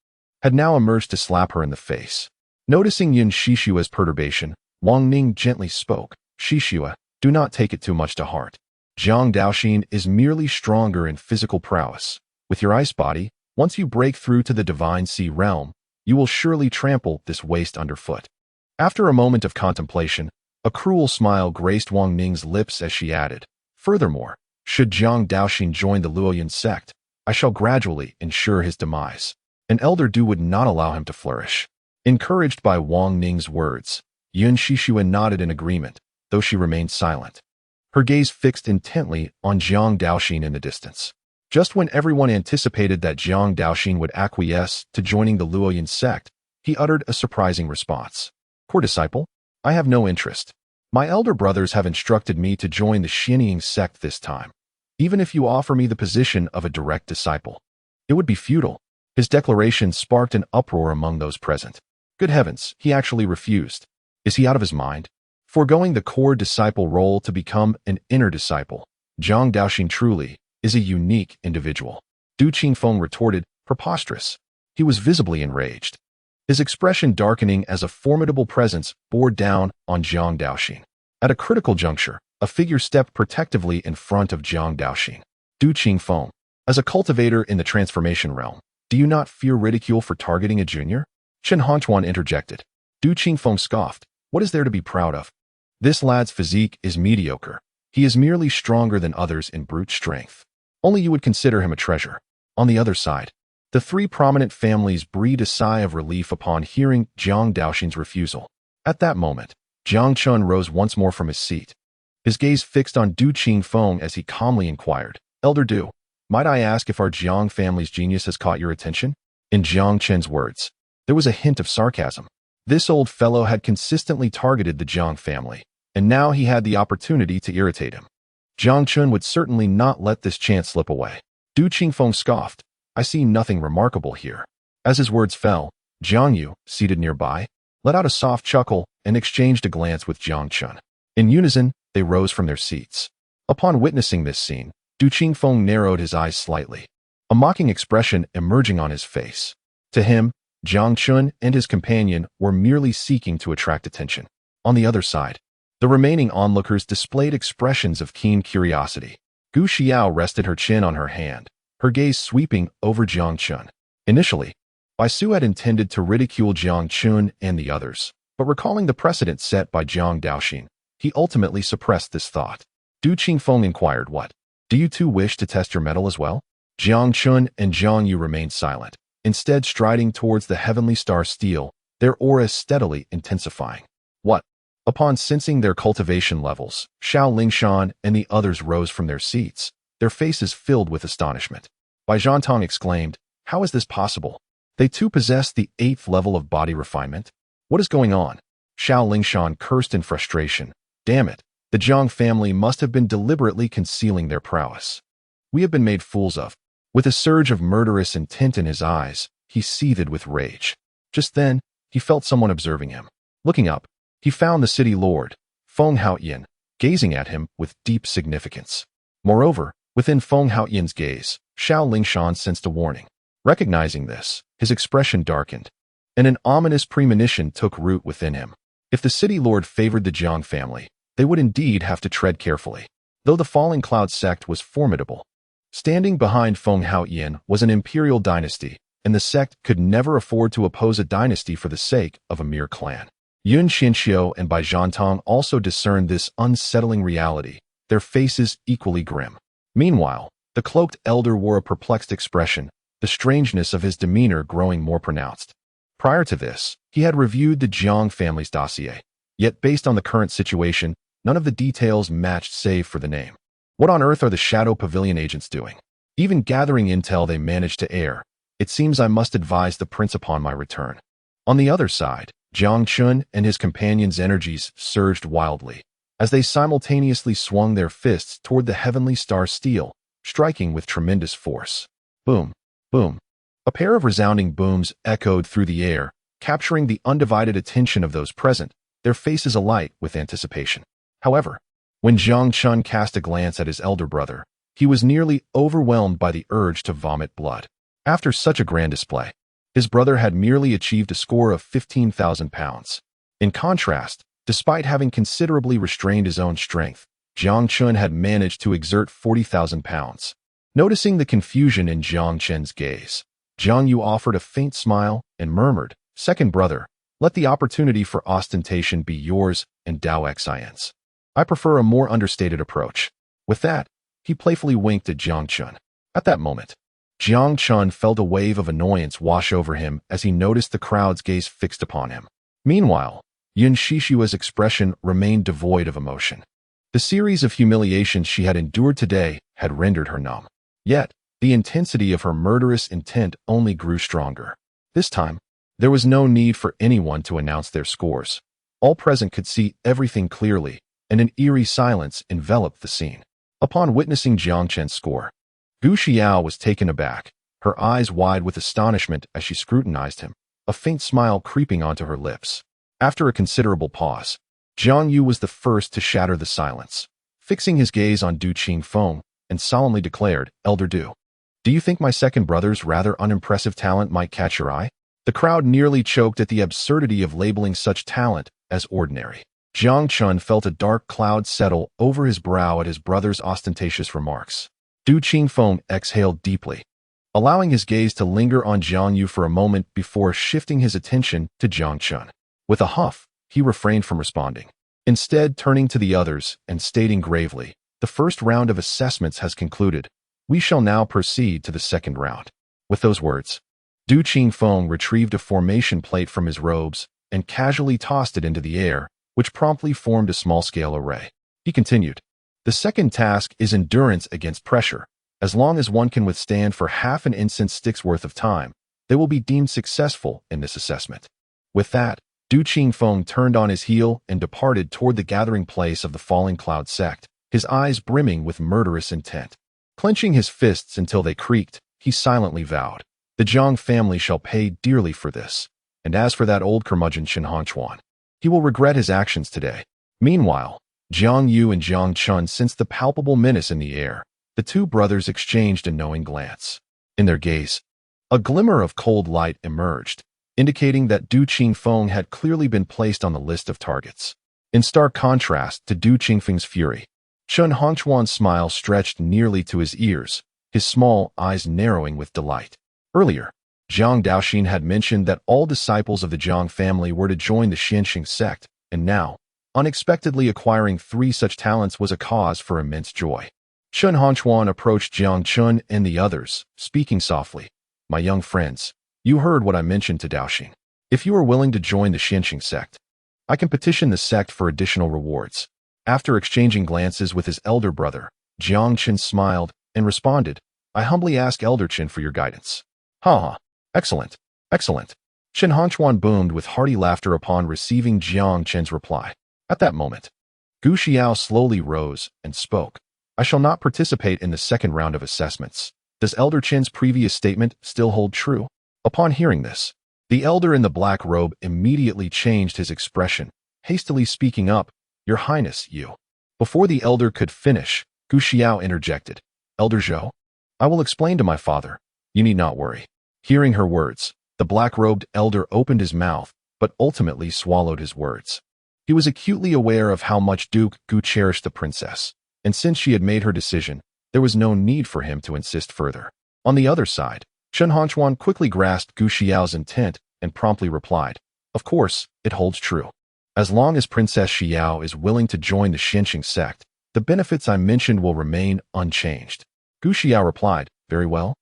had now emerged to slap her in the face. Noticing Yun Shixue's perturbation, Wang Ning gently spoke, "Shixue, do not take it too much to heart. Jiang Daoxin is merely stronger in physical prowess. With your ice body, once you break through to the Divine Sea realm, you will surely trample this waste underfoot." After a moment of contemplation, a cruel smile graced Wang Ning's lips as she added, "Furthermore, should Jiang Daoxin join the Luoyan sect, I shall gradually ensure his demise. An elder Du would not allow him to flourish." Encouraged by Wang Ning's words, Yun Shixue nodded in agreement, though she remained silent. Her gaze fixed intently on Jiang Daoxin in the distance. Just when everyone anticipated that Jiang Daoxin would acquiesce to joining the Luoyan sect, he uttered a surprising response. "Core disciple? I have no interest. My elder brothers have instructed me to join the Xinqing sect this time. Even if you offer me the position of a direct disciple, it would be futile." His declaration sparked an uproar among those present. Good heavens, he actually refused. Is he out of his mind? Foregoing the core disciple role to become an inner disciple, Jiang Daoxin truly is a unique individual. Du Qingfeng retorted, "Preposterous." He was visibly enraged, his expression darkening as a formidable presence bore down on Jiang Daoxin. At a critical juncture, a figure stepped protectively in front of Jiang Daoxin. Du Qingfeng, as a cultivator in the transformation realm, do you not fear ridicule for targeting a junior? Chen Hongchuan interjected. Du Qingfeng scoffed, "What is there to be proud of? This lad's physique is mediocre. He is merely stronger than others in brute strength. Only you would consider him a treasure." On the other side, The three prominent families breathed a sigh of relief upon hearing Jiang Daoxin's refusal. At that moment, Jiang Chen rose once more from his seat, his gaze fixed on Du Qingfeng as he calmly inquired, "Elder Du, might I ask if our Jiang family's genius has caught your attention?" In Jiang Chen's words, there was a hint of sarcasm. This old fellow had consistently targeted the Jiang family, and now he had the opportunity to irritate him. Jiang Chen would certainly not let this chance slip away. Du Qingfeng scoffed, "I see nothing remarkable here." As his words fell, Jiang Yu, seated nearby, let out a soft chuckle and exchanged a glance with Jiang Chen. In unison, they rose from their seats. Upon witnessing this scene, Du Qingfeng narrowed his eyes slightly, a mocking expression emerging on his face. To him, Jiang Chen and his companion were merely seeking to attract attention. On the other side, the remaining onlookers displayed expressions of keen curiosity. Gu Xiao rested her chin on her hand, her gaze sweeping over Jiang Chen. Initially, Bai Su had intended to ridicule Jiang Chen and the others, but recalling the precedent set by Jiang Daoxin, he ultimately suppressed this thought. Du Qingfeng inquired, "What? Do you two wish to test your mettle as well?" Jiang Chen and Jiang Yu remained silent, instead striding towards the heavenly star steel, their auras steadily intensifying. "What?" Upon sensing their cultivation levels, Xiao Lingshan and the others rose from their seats, their faces filled with astonishment. Bai Zhantong exclaimed, "How is this possible? They too possess the 8th level of body refinement? What is going on?" Xiao Lingshan cursed in frustration. "Damn it, the Jiang family must have been deliberately concealing their prowess. We have been made fools of." With a surge of murderous intent in his eyes, he seethed with rage. Just then, he felt someone observing him. Looking up, he found the city lord, Feng Haoyan, gazing at him with deep significance. Moreover, within Feng Haoyan's gaze, Xiao Lingshan sensed a warning. Recognizing this, his expression darkened, and an ominous premonition took root within him. If the city lord favored the Jiang family, they would indeed have to tread carefully. Though the Falling Cloud sect was formidable, standing behind Feng Haoyan was an imperial dynasty, and the sect could never afford to oppose a dynasty for the sake of a mere clan. Yun Xianxiu and Bai Zhantong also discerned this unsettling reality, their faces equally grim. Meanwhile, the cloaked elder wore a perplexed expression, the strangeness of his demeanor growing more pronounced. Prior to this, he had reviewed the Jiang family's dossier, yet based on the current situation, none of the details matched save for the name. What on earth are the Shadow Pavilion agents doing? Even gathering intel they managed to air, it seems I must advise the prince upon my return. On the other side, Jiang Chen and his companions' energies surged wildly, as they simultaneously swung their fists toward the heavenly star steel, striking with tremendous force. Boom, boom. A pair of resounding booms echoed through the air, capturing the undivided attention of those present, their faces alight with anticipation. However, when Jiang Chen cast a glance at his elder brother, he was nearly overwhelmed by the urge to vomit blood. After such a grand display, his brother had merely achieved a score of 15,000 pounds. In contrast, despite having considerably restrained his own strength, Jiang Chen had managed to exert 40,000 pounds. Noticing the confusion in Jiang Chen's gaze, Jiang Yu offered a faint smile and murmured, "Second brother, let the opportunity for ostentation be yours and Daoxian's. I prefer a more understated approach." With that, he playfully winked at Jiang Chen. At that moment, Jiang Chen felt a wave of annoyance wash over him as he noticed the crowd's gaze fixed upon him. Meanwhile, Yun Shishua's expression remained devoid of emotion. The series of humiliations she had endured today had rendered her numb. Yet, the intensity of her murderous intent only grew stronger. This time, there was no need for anyone to announce their scores. All present could see everything clearly, and an eerie silence enveloped the scene. Upon witnessing Jiang Chen's score, Gu Xiao was taken aback, her eyes wide with astonishment as she scrutinized him, a faint smile creeping onto her lips. After a considerable pause, Jiang Yu was the first to shatter the silence, fixing his gaze on Du Qingfeng, and solemnly declared, "Elder Du, do you think my second brother's rather unimpressive talent might catch your eye?" The crowd nearly choked at the absurdity of labeling such talent as ordinary. Jiang Chen felt a dark cloud settle over his brow at his brother's ostentatious remarks. Du Qingfeng exhaled deeply, allowing his gaze to linger on Jiang Yu for a moment before shifting his attention to Jiang Chen. With a huff, he refrained from responding, instead turning to the others and stating gravely, "The first round of assessments has concluded. We shall now proceed to the second round." With those words, Du Qingfeng retrieved a formation plate from his robes and casually tossed it into the air, which promptly formed a small-scale array. He continued, "The second task is endurance against pressure. As long as one can withstand for half an incense stick's worth of time, they will be deemed successful in this assessment." With that, Du Qingfeng turned on his heel and departed toward the gathering place of the Falling Cloud sect, his eyes brimming with murderous intent. Clenching his fists until they creaked, he silently vowed, "The Jiang family shall pay dearly for this. And as for that old curmudgeon Chen Hanchuan, he will regret his actions today." Meanwhile, Jiang Yu and Jiang Chen sensed the palpable menace in the air. The two brothers exchanged a knowing glance. In their gaze, a glimmer of cold light emerged, indicating that Du Qingfeng had clearly been placed on the list of targets. In stark contrast to Du Qingfeng's fury, Chen Hanchuan's smile stretched nearly to his ears, his small eyes narrowing with delight. Earlier, Jiang Daoxin had mentioned that all disciples of the Jiang family were to join the Tianxiang sect, and now, unexpectedly acquiring 3 such talents was a cause for immense joy. Chen Hanchuan approached Jiang Chen and the others, speaking softly, "My young friends, you heard what I mentioned to Daoxin. If you are willing to join the Tianxiang sect, I can petition the sect for additional rewards." After exchanging glances with his elder brother, Jiang Chen smiled and responded, "I humbly ask Elder Chen for your guidance." "Ha! Excellent, excellent." Chen Hanchuan boomed with hearty laughter upon receiving Jiang Chen's reply. At that moment, Gu Xiao slowly rose and spoke, "I shall not participate in the second round of assessments. Does Elder Chen's previous statement still hold true?" Upon hearing this, the elder in the black robe immediately changed his expression, hastily speaking up, "Your Highness, you." Before the elder could finish, Gu Xiao interjected, "Elder Zhou, I will explain to my father. You need not worry." Hearing her words, the black-robed elder opened his mouth, but ultimately swallowed his words. He was acutely aware of how much Duke Gu cherished the princess, and since she had made her decision, there was no need for him to insist further. On the other side, Chen Hanchuan quickly grasped Gu Xiao's intent and promptly replied, "Of course, it holds true. As long as Princess Xiao is willing to join the Tianxiang sect, the benefits I mentioned will remain unchanged." Gu Xiao replied, "Very well.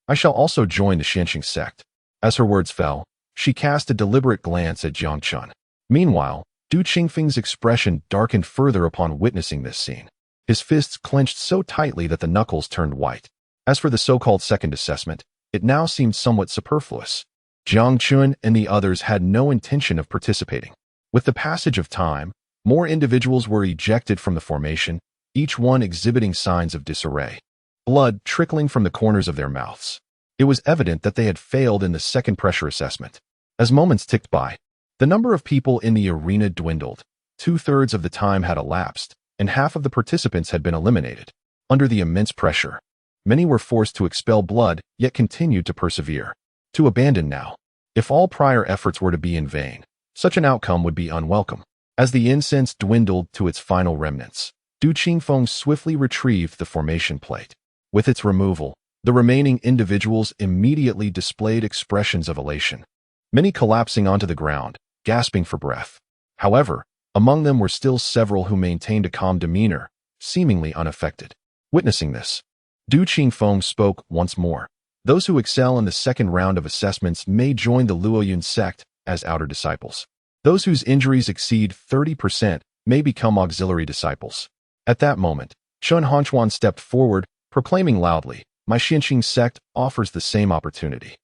I shall also join the Tianxiang sect." As her words fell, she cast a deliberate glance at Jiang Chen. Meanwhile, Du Qingfeng's expression darkened further upon witnessing this scene. His fists clenched so tightly that the knuckles turned white. As for the so-called second assessment, it now seemed somewhat superfluous. Jiang Chen and the others had no intention of participating. With the passage of time, more individuals were ejected from the formation, each one exhibiting signs of disarray. Blood trickling from the corners of their mouths. It was evident that they had failed in the second pressure assessment. As moments ticked by, the number of people in the arena dwindled. 2/3 of the time had elapsed, and half of the participants had been eliminated. Under the immense pressure, many were forced to expel blood, yet continued to persevere. To abandon now. If all prior efforts were to be in vain, such an outcome would be unwelcome. As the incense dwindled to its final remnants, Du Qingfeng swiftly retrieved the formation plate. With its removal, the remaining individuals immediately displayed expressions of elation, many collapsing onto the ground, gasping for breath. However, among them were still several who maintained a calm demeanor, seemingly unaffected. Witnessing this, Du Qingfeng spoke once more. "Those who excel in the second round of assessments may join the Luoyun sect as outer disciples. Those whose injuries exceed 30% may become auxiliary disciples." At that moment, Chen Hanchuan stepped forward, proclaiming loudly, "My Tianxiang sect offers the same opportunity.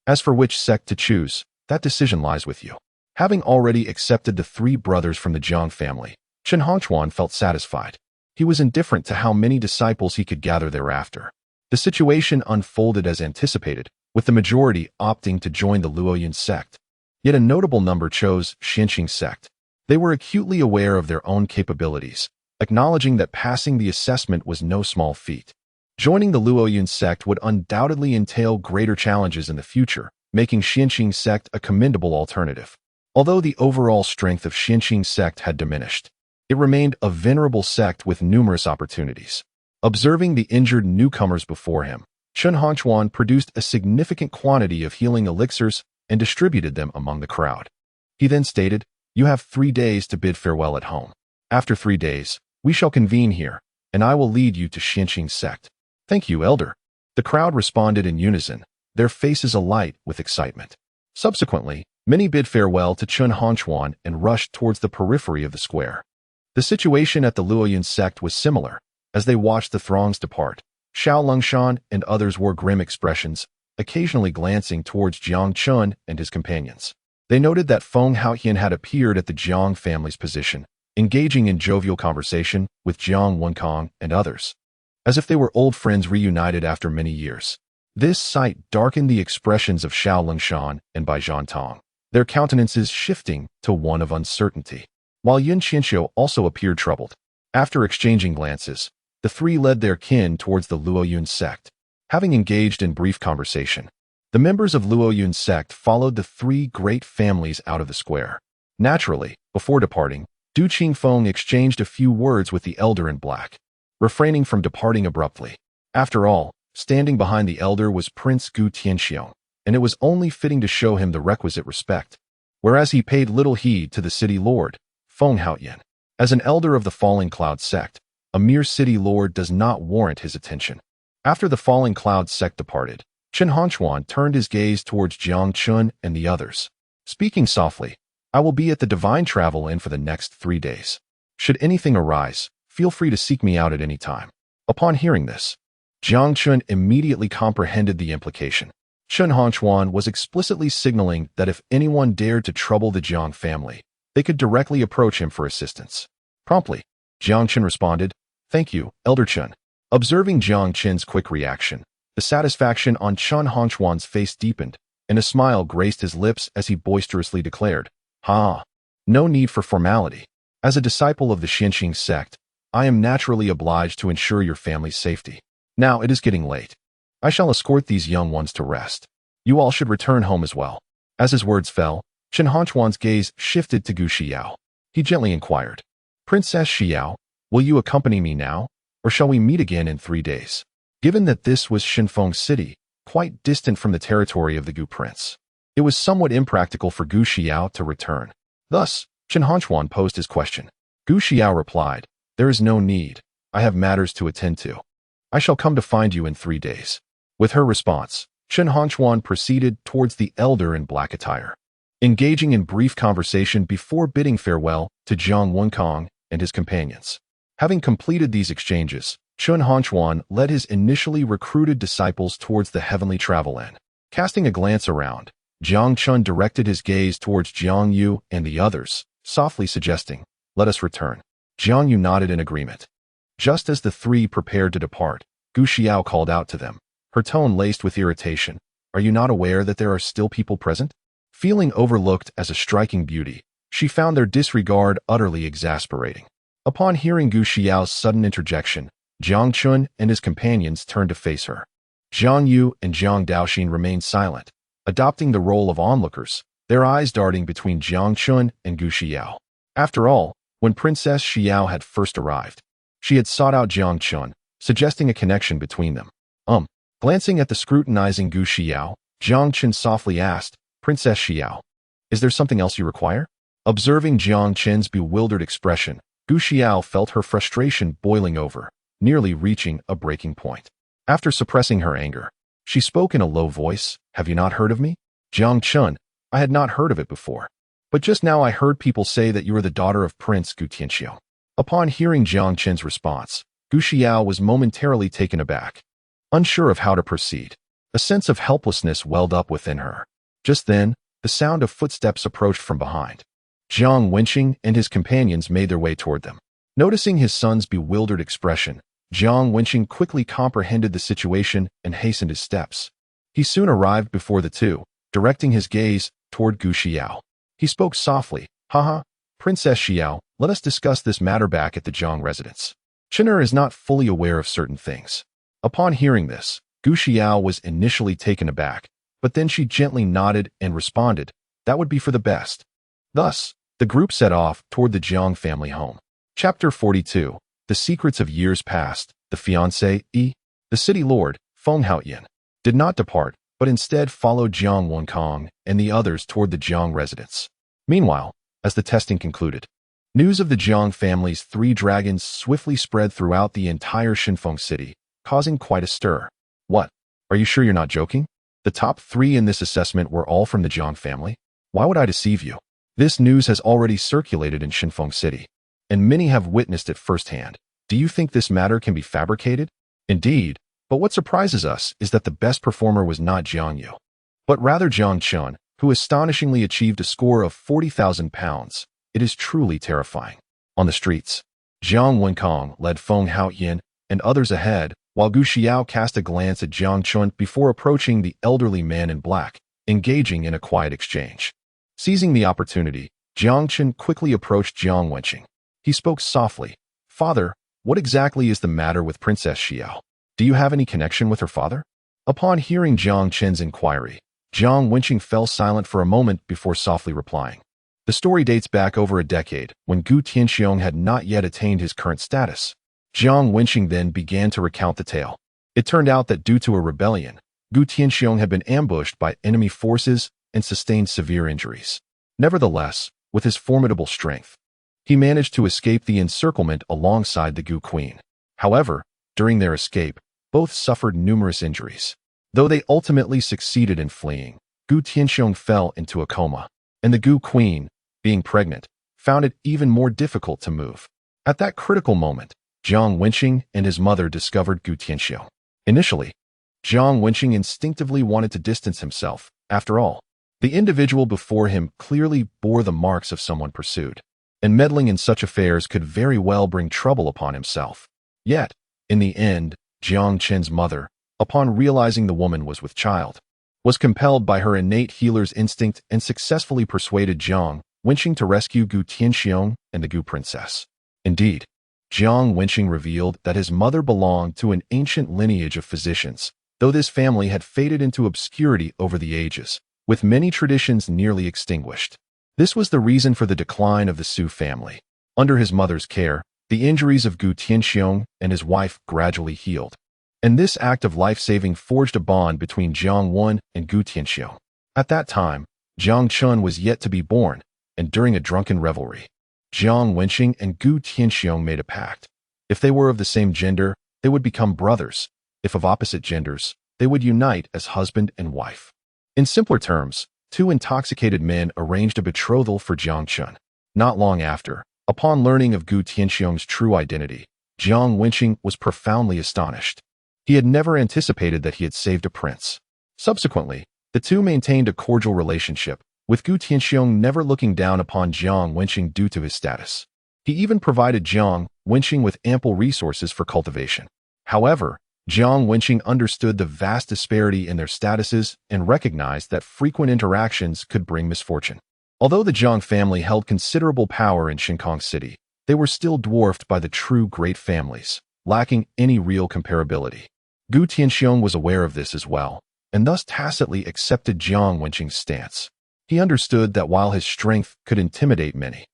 As for which sect to choose, that decision lies with you." Having already accepted the 3 brothers from the Jiang family, Chen Hanchuan felt satisfied. He was indifferent to how many disciples he could gather thereafter. The situation unfolded as anticipated, with the majority opting to join the Luoyun sect. Yet a notable number chose Tianxiang sect. They were acutely aware of their own capabilities, acknowledging that passing the assessment was no small feat. Joining the Luoyun sect would undoubtedly entail greater challenges in the future, making Tianxiang sect a commendable alternative. Although the overall strength of Tianxiang sect had diminished, it remained a venerable sect with numerous opportunities. Observing the injured newcomers before him, Chen Hanchuan produced a significant quantity of healing elixirs and distributed them among the crowd. He then stated, "You have 3 days to bid farewell at home. After 3 days, we shall convene here, and I will lead you to Tianxiang sect." "Thank you, Elder." The crowd responded in unison, their faces alight with excitement. Subsequently, many bid farewell to Chun Hanchuan and rushed towards the periphery of the square. The situation at the Luoyun sect was similar. As they watched the throngs depart, Xiao Longshan and others wore grim expressions, occasionally glancing towards Jiang Chen and his companions. They noted that Feng Haotian had appeared at the Jiang family's position, engaging in jovial conversation with Jiang Wenkong and others, as if they were old friends reunited after many years. This sight darkened the expressions of Xiao Longshan and Bai Zhantong, their countenances shifting to one of uncertainty. While Yun Qianxiu also appeared troubled. After exchanging glances, the three led their kin towards the Luoyun sect. Having engaged in brief conversation, the members of Luoyun sect followed the three great families out of the square. Naturally, before departing, Du Qingfeng exchanged a few words with the elder in black, refraining from departing abruptly. After all, standing behind the elder was Prince Gu Tianxiang, and it was only fitting to show him the requisite respect. Whereas he paid little heed to the city lord, Feng Haotian. As an elder of the Falling Cloud sect, a mere city lord does not warrant his attention. After the Falling Cloud sect departed, Chen Hanchuan turned his gaze towards Jiang Chen and the others. Speaking softly, I will be at the Divine Travel Inn for the next 3 days. Should anything arise, feel free to seek me out at any time. Upon hearing this, Jiang Chen immediately comprehended the implication. Chen Hanchuan was explicitly signaling that if anyone dared to trouble the Jiang family, they could directly approach him for assistance. Promptly, Jiang Chen responded, "Thank you, Elder Chen." Observing Jiang Chen's quick reaction, the satisfaction on Chen Hanchuan's face deepened, and a smile graced his lips as he boisterously declared, "Ha! No need for formality. As a disciple of the Xianxing sect, I am naturally obliged to ensure your family's safety. Now it is getting late. I shall escort these young ones to rest. You all should return home as well." As his words fell, Chen Hanchuan's gaze shifted to Gu Xiao. He gently inquired, "Princess Xiao, will you accompany me now, or shall we meet again in 3 days?" Given that this was Shinfeng City, quite distant from the territory of the Gu Prince, it was somewhat impractical for Gu Xiao to return. Thus, Chen Hanchuan posed his question. Gu Xiao replied, "There is no need. I have matters to attend to. I shall come to find you in 3 days." With her response, Chen Hanchuan proceeded towards the elder in black attire, engaging in brief conversation before bidding farewell to Jiang Wenkong and his companions. Having completed these exchanges, Chen Hanchuan led his initially recruited disciples towards the heavenly travel inn. Casting a glance around, Jiang Chen directed his gaze towards Jiang Yu and the others, softly suggesting, "Let us return." Jiang Yu nodded in agreement. Just as the three prepared to depart, Gu Xiao called out to them, her tone laced with irritation, "Are you not aware that there are still people present?" Feeling overlooked as a striking beauty, she found their disregard utterly exasperating. Upon hearing Gu Xiao's sudden interjection, Jiang Chen and his companions turned to face her. Jiang Yu and Jiang Daoxin remained silent, adopting the role of onlookers, their eyes darting between Jiang Chen and Gu Xiao. After all, when Princess Xiao had first arrived, she had sought out Jiang Chen, suggesting a connection between them. Glancing at the scrutinizing Gu Xiao, Jiang Chen softly asked, "Princess Xiao, is there something else you require?" Observing Jiang Chen's bewildered expression, Gu Xiao felt her frustration boiling over, nearly reaching a breaking point. After suppressing her anger, she spoke in a low voice, "Have you not heard of me?" "Jiang Chen, I had not heard of it before. But just now I heard people say that you are the daughter of Prince Gu Tianxiang." Upon hearing Jiang Chen's response, Gu Xiao was momentarily taken aback. Unsure of how to proceed, a sense of helplessness welled up within her. Just then, the sound of footsteps approached from behind. Jiang Wenqing and his companions made their way toward them. Noticing his son's bewildered expression, Jiang Wenqing quickly comprehended the situation and hastened his steps. He soon arrived before the two, directing his gaze toward Gu Xiao. He spoke softly, "Haha, Princess Xiao, let us discuss this matter back at the Jiang residence. Chen'er is not fully aware of certain things." Upon hearing this, Gu Xiao was initially taken aback, but then she gently nodded and responded, "That would be for the best." Thus, the group set off toward the Jiang family home. Chapter 42, The Secrets of Years Past, the fiancé, the city lord, Feng Haotian, did not depart, but instead followed Jiang Wenkong and the others toward the Jiang residence. Meanwhile, as the testing concluded, news of the Jiang family's 3 dragons swiftly spread throughout the entire Shinfeng city, causing quite a stir. "What? Are you sure you're not joking?" The top 3 in this assessment were all from the Jiang family? Why would I deceive you? This news has already circulated in Xinfeng City, and many have witnessed it firsthand. Do you think this matter can be fabricated? Indeed, but what surprises us is that the best performer was not Jiang Yu, but rather Jiang Chen, who astonishingly achieved a score of 40,000 pounds. It is truly terrifying. On the streets, Jiang Wenkong led Feng Haoyin and others ahead, while Gu Xiao cast a glance at Jiang Chen before approaching the elderly man in black, engaging in a quiet exchange. Seizing the opportunity, Jiang Chen quickly approached Jiang Wenqing. He spoke softly. "Father, what exactly is the matter with Princess Xiao? Do you have any connection with her father?" Upon hearing Jiang Chen's inquiry, Jiang Wenqing fell silent for a moment before softly replying. The story dates back over a decade, when Gu Tianxiang had not yet attained his current status. Jiang Wenqing then began to recount the tale. It turned out that due to a rebellion, Gu Tianxiang had been ambushed by enemy forces and sustained severe injuries. Nevertheless, with his formidable strength, he managed to escape the encirclement alongside the Gu Queen. However, during their escape, both suffered numerous injuries. Though they ultimately succeeded in fleeing, Gu Tianxiang fell into a coma, and the Gu Queen, being pregnant, found it even more difficult to move. At that critical moment, Jiang Wenqing and his mother discovered Gu Tianxiang. Initially, Jiang Wenqing instinctively wanted to distance himself. After all, the individual before him clearly bore the marks of someone pursued, and meddling in such affairs could very well bring trouble upon himself. Yet, in the end, Jiang Chen's mother, upon realizing the woman was with child, was compelled by her innate healer's instinct and successfully persuaded Jiang Wenqing to rescue Gu Tianxiang and the Gu princess. Indeed, Jiang Wenqing revealed that his mother belonged to an ancient lineage of physicians, though this family had faded into obscurity over the ages, with many traditions nearly extinguished. This was the reason for the decline of the Su family. Under his mother's care, the injuries of Gu Tianxiang and his wife gradually healed, and this act of life-saving forged a bond between Jiang Wen and Gu Tianxiang. At that time, Jiang Chen was yet to be born, and during a drunken revelry, Jiang Wenqing and Gu Tianxiang made a pact. If they were of the same gender, they would become brothers. If of opposite genders, they would unite as husband and wife. In simpler terms, 2 intoxicated men arranged a betrothal for Jiang Chen. Not long after, upon learning of Gu Tianxiang's true identity, Jiang Wenqing was profoundly astonished. He had never anticipated that he had saved a prince. Subsequently, the 2 maintained a cordial relationship, with Gu Tianxiang never looking down upon Jiang Wenqing due to his status. He even provided Jiang Wenqing with ample resources for cultivation. However, Jiang Wenqing understood the vast disparity in their statuses and recognized that frequent interactions could bring misfortune. Although the Jiang family held considerable power in Xinfeng City, they were still dwarfed by the true great families, lacking any real comparability. Gu Tianxiang was aware of this as well, and thus tacitly accepted Jiang Wenqing's stance. He understood that while his strength could intimidate many,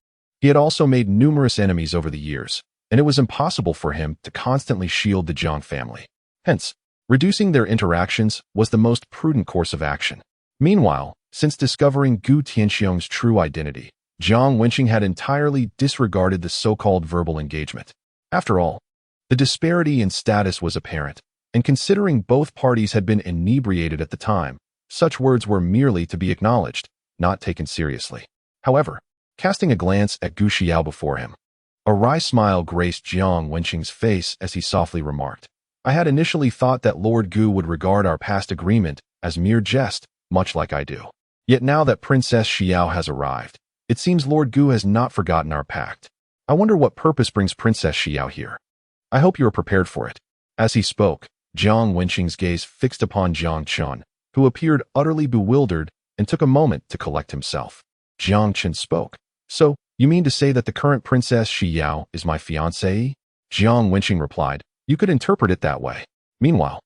he had also made numerous enemies over the years, and it was impossible for him to constantly shield the Jiang family. Hence, reducing their interactions was the most prudent course of action. Meanwhile, since discovering Gu Tianxiang's true identity, Jiang Wenqing had entirely disregarded the so-called verbal engagement. After all, the disparity in status was apparent, and considering both parties had been inebriated at the time, such words were merely to be acknowledged, not taken seriously. However, casting a glance at Gu Xiao before him, a wry smile graced Jiang Wenqing's face as he softly remarked, "I had initially thought that Lord Gu would regard our past agreement as mere jest, much like I do. Yet now that Princess Xiao has arrived, it seems Lord Gu has not forgotten our pact. I wonder what purpose brings Princess Xiao here. I hope you are prepared for it." As he spoke, Jiang Wenqing's gaze fixed upon Jiang Chen, who appeared utterly bewildered and took a moment to collect himself. Jiang Chen spoke. "So, you mean to say that the current Princess Xiao is my fiancée?" Jiang Wenqing replied, "You could interpret it that way." Meanwhile,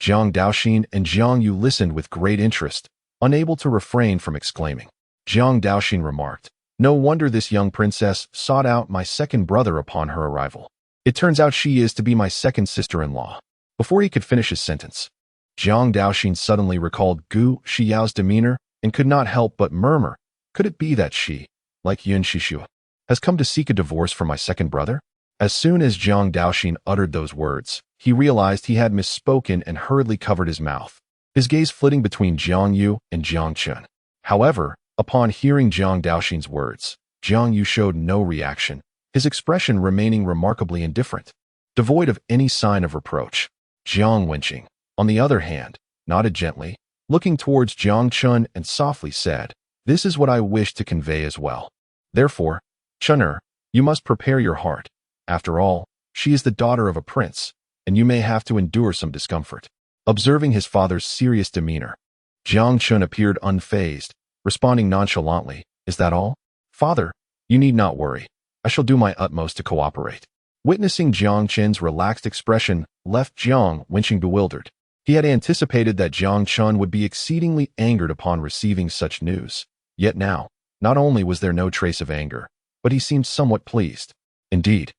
Jiang Daoxin and Jiang Yu listened with great interest, unable to refrain from exclaiming. Jiang Daoxin remarked, "No wonder this young princess sought out my second brother upon her arrival. It turns out she is to be my second sister-in-law." Before he could finish his sentence, Jiang Daoxin suddenly recalled Gu Xiao's demeanor and could not help but murmur, "Could it be that she, like Yun Shishu, has come to seek a divorce from my second brother?" As soon as Jiang Daoxin uttered those words, he realized he had misspoken and hurriedly covered his mouth. his gaze flitting between Jiang Yu and Jiang Chen. However, upon hearing Jiang Daoxin's words, Jiang Yu showed no reaction, his expression remaining remarkably indifferent, devoid of any sign of reproach. Jiang Wenqing, on the other hand, nodded gently, looking towards Jiang Chen and softly said, "This is what I wish to convey as well. Therefore, Chener, you must prepare your heart. After all, she is the daughter of a prince, and you may have to endure some discomfort." Observing his father's serious demeanor, Jiang Chen appeared unfazed, responding nonchalantly, "Is that all? Father, you need not worry. I shall do my utmost to cooperate." Witnessing Jiang Chen's relaxed expression left Jiang Wenqing bewildered. He had anticipated that Jiang Chen would be exceedingly angered upon receiving such news. Yet now, not only was there no trace of anger, but he seemed somewhat pleased. Indeed,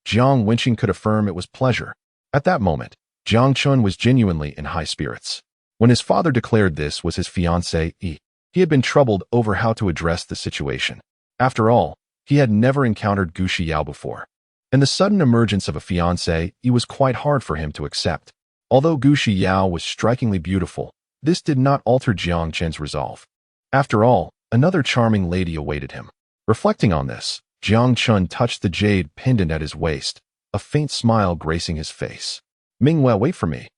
Jiang Wenqing could affirm it was pleasure. At that moment, Jiang Chen was genuinely in high spirits. When his father declared this was his fiancée, he had been troubled over how to address the situation. After all, he had never encountered Gu Xiao before, and the sudden emergence of a fiancée was quite hard for him to accept. Although Gu Xiao was strikingly beautiful, this did not alter Jiang Chen's resolve. After all, another charming lady awaited him. Reflecting on this, Jiang Chen touched the jade pendant at his waist, a faint smile gracing his face. "Mingwei, wait for me."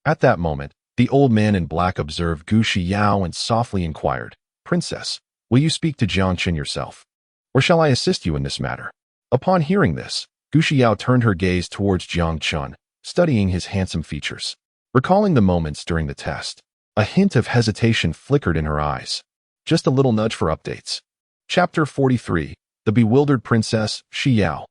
At that moment, the old man in black observed Gu Xiao and softly inquired, "Princess, will you speak to Jiang Chen yourself? Or shall I assist you in this matter?" Upon hearing this, Gu Xiao turned her gaze towards Jiang Chen, studying his handsome features. Recalling the moments during the test, a hint of hesitation flickered in her eyes. Just a little nudge for updates. Chapter 43, The Bewildered Princess, Xiao.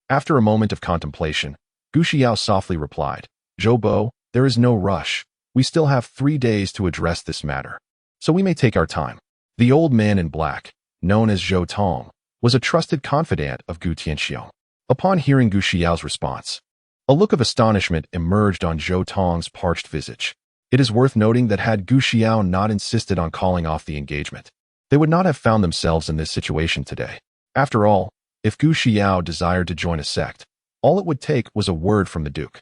After a moment of contemplation, Gu Xiao softly replied, "Zhou Bo, there is no rush. We still have 3 days to address this matter, so we may take our time." The old man in black, known as Zhou Tong, was a trusted confidant of Gu Tianxiang. Upon hearing Gu Xiao's response, a look of astonishment emerged on Zhou Tong's parched visage. It is worth noting that had Gu Xiao not insisted on calling off the engagement, they would not have found themselves in this situation today. After all, if Gu Xiao desired to join a sect, all it would take was a word from the Duke,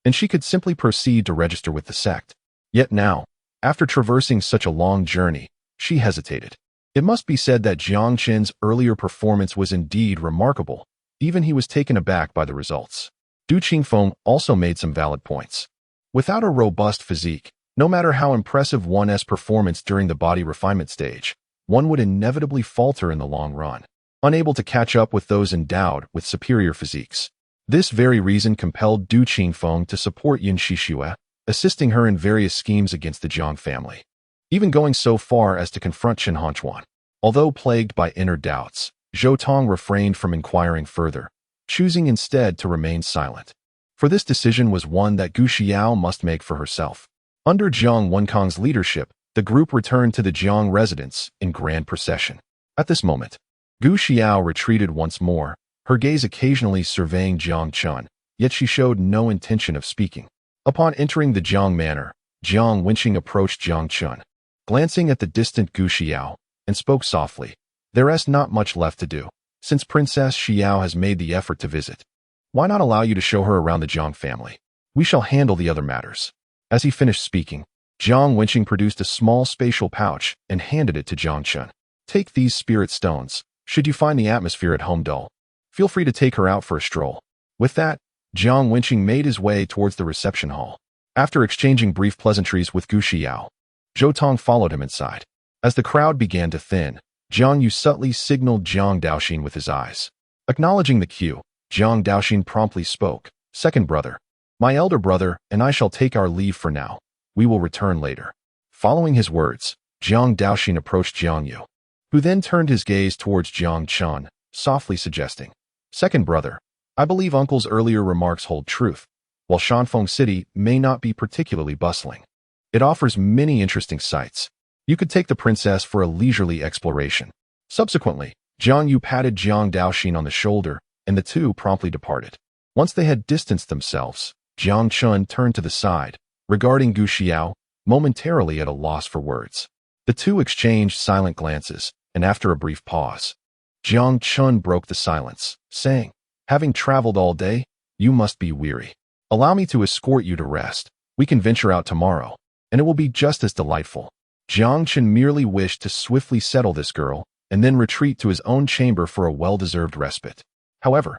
and she could simply proceed to register with the sect. Yet now, after traversing such a long journey, she hesitated. It must be said that Jiang Chen's earlier performance was indeed remarkable. Even he was taken aback by the results. Du Qingfeng also made some valid points. Without a robust physique, no matter how impressive one's performance during the body refinement stage, one would inevitably falter in the long run, unable to catch up with those endowed with superior physiques. This very reason compelled Du Qingfeng to support Yin Shixue, assisting her in various schemes against the Jiang family, even going so far as to confront Chen Hanchuan. Although plagued by inner doubts, Zhou Tong refrained from inquiring further, choosing instead to remain silent. For this decision was one that Gu Xiao must make for herself. Under Jiang Wenkang's leadership, the group returned to the Jiang residence in grand procession. At this moment, Gu Xiao retreated once more, her gaze occasionally surveying Jiang Chen, yet she showed no intention of speaking. Upon entering the Jiang manor, Jiang Wenqing approached Jiang Chen, glancing at the distant Gu Xiao, and spoke softly, "There is not much left to do, since Princess Xiao has made the effort to visit. Why not allow you to show her around the Jiang family? We shall handle the other matters." As he finished speaking, Jiang Wenqing produced a small spatial pouch and handed it to Jiang Chen. "Take these spirit stones. Should you find the atmosphere at home dull, feel free to take her out for a stroll." With that, Jiang Wenqing made his way towards the reception hall. After exchanging brief pleasantries with Gu Xiao, Zhou Tong followed him inside. As the crowd began to thin, Jiang Yu subtly signaled Jiang Daoxin with his eyes. Acknowledging the cue, Jiang Daoxin promptly spoke, "Second brother, my elder brother and I shall take our leave for now. We will return later." Following his words, Jiang Daoxin approached Jiang Yu, who then turned his gaze towards Jiang Chen, softly suggesting, "Second brother, I believe uncle's earlier remarks hold truth. While Shanfeng City may not be particularly bustling, it offers many interesting sights. You could take the princess for a leisurely exploration." Subsequently, Jiang Yu patted Jiang Daoxin on the shoulder, and the two promptly departed. Once they had distanced themselves, Jiang Chen turned to the side, regarding Gu Xiao, momentarily at a loss for words. The two exchanged silent glances, and after a brief pause, Jiang Chen broke the silence, saying, "Having traveled all day, you must be weary. Allow me to escort you to rest. We can venture out tomorrow." and it will be just as delightful. Jiang Chen merely wished to swiftly settle this girl and then retreat to his own chamber for a well-deserved respite. However,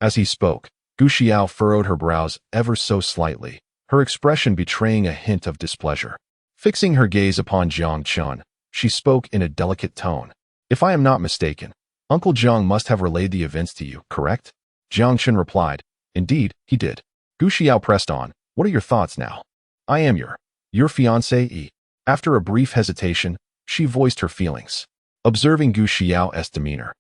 as he spoke, Gu Xiao furrowed her brows ever so slightly, her expression betraying a hint of displeasure. Fixing her gaze upon Jiang Chen, she spoke in a delicate tone. "If I am not mistaken, Uncle Jiang must have relayed the events to you, correct?" Jiang Chen replied, "Indeed, he did." Gu Xiao pressed on, "What are your thoughts now?" "I am your fiancé." After a brief hesitation, she voiced her feelings. Observing Gu Xiao's demeanor,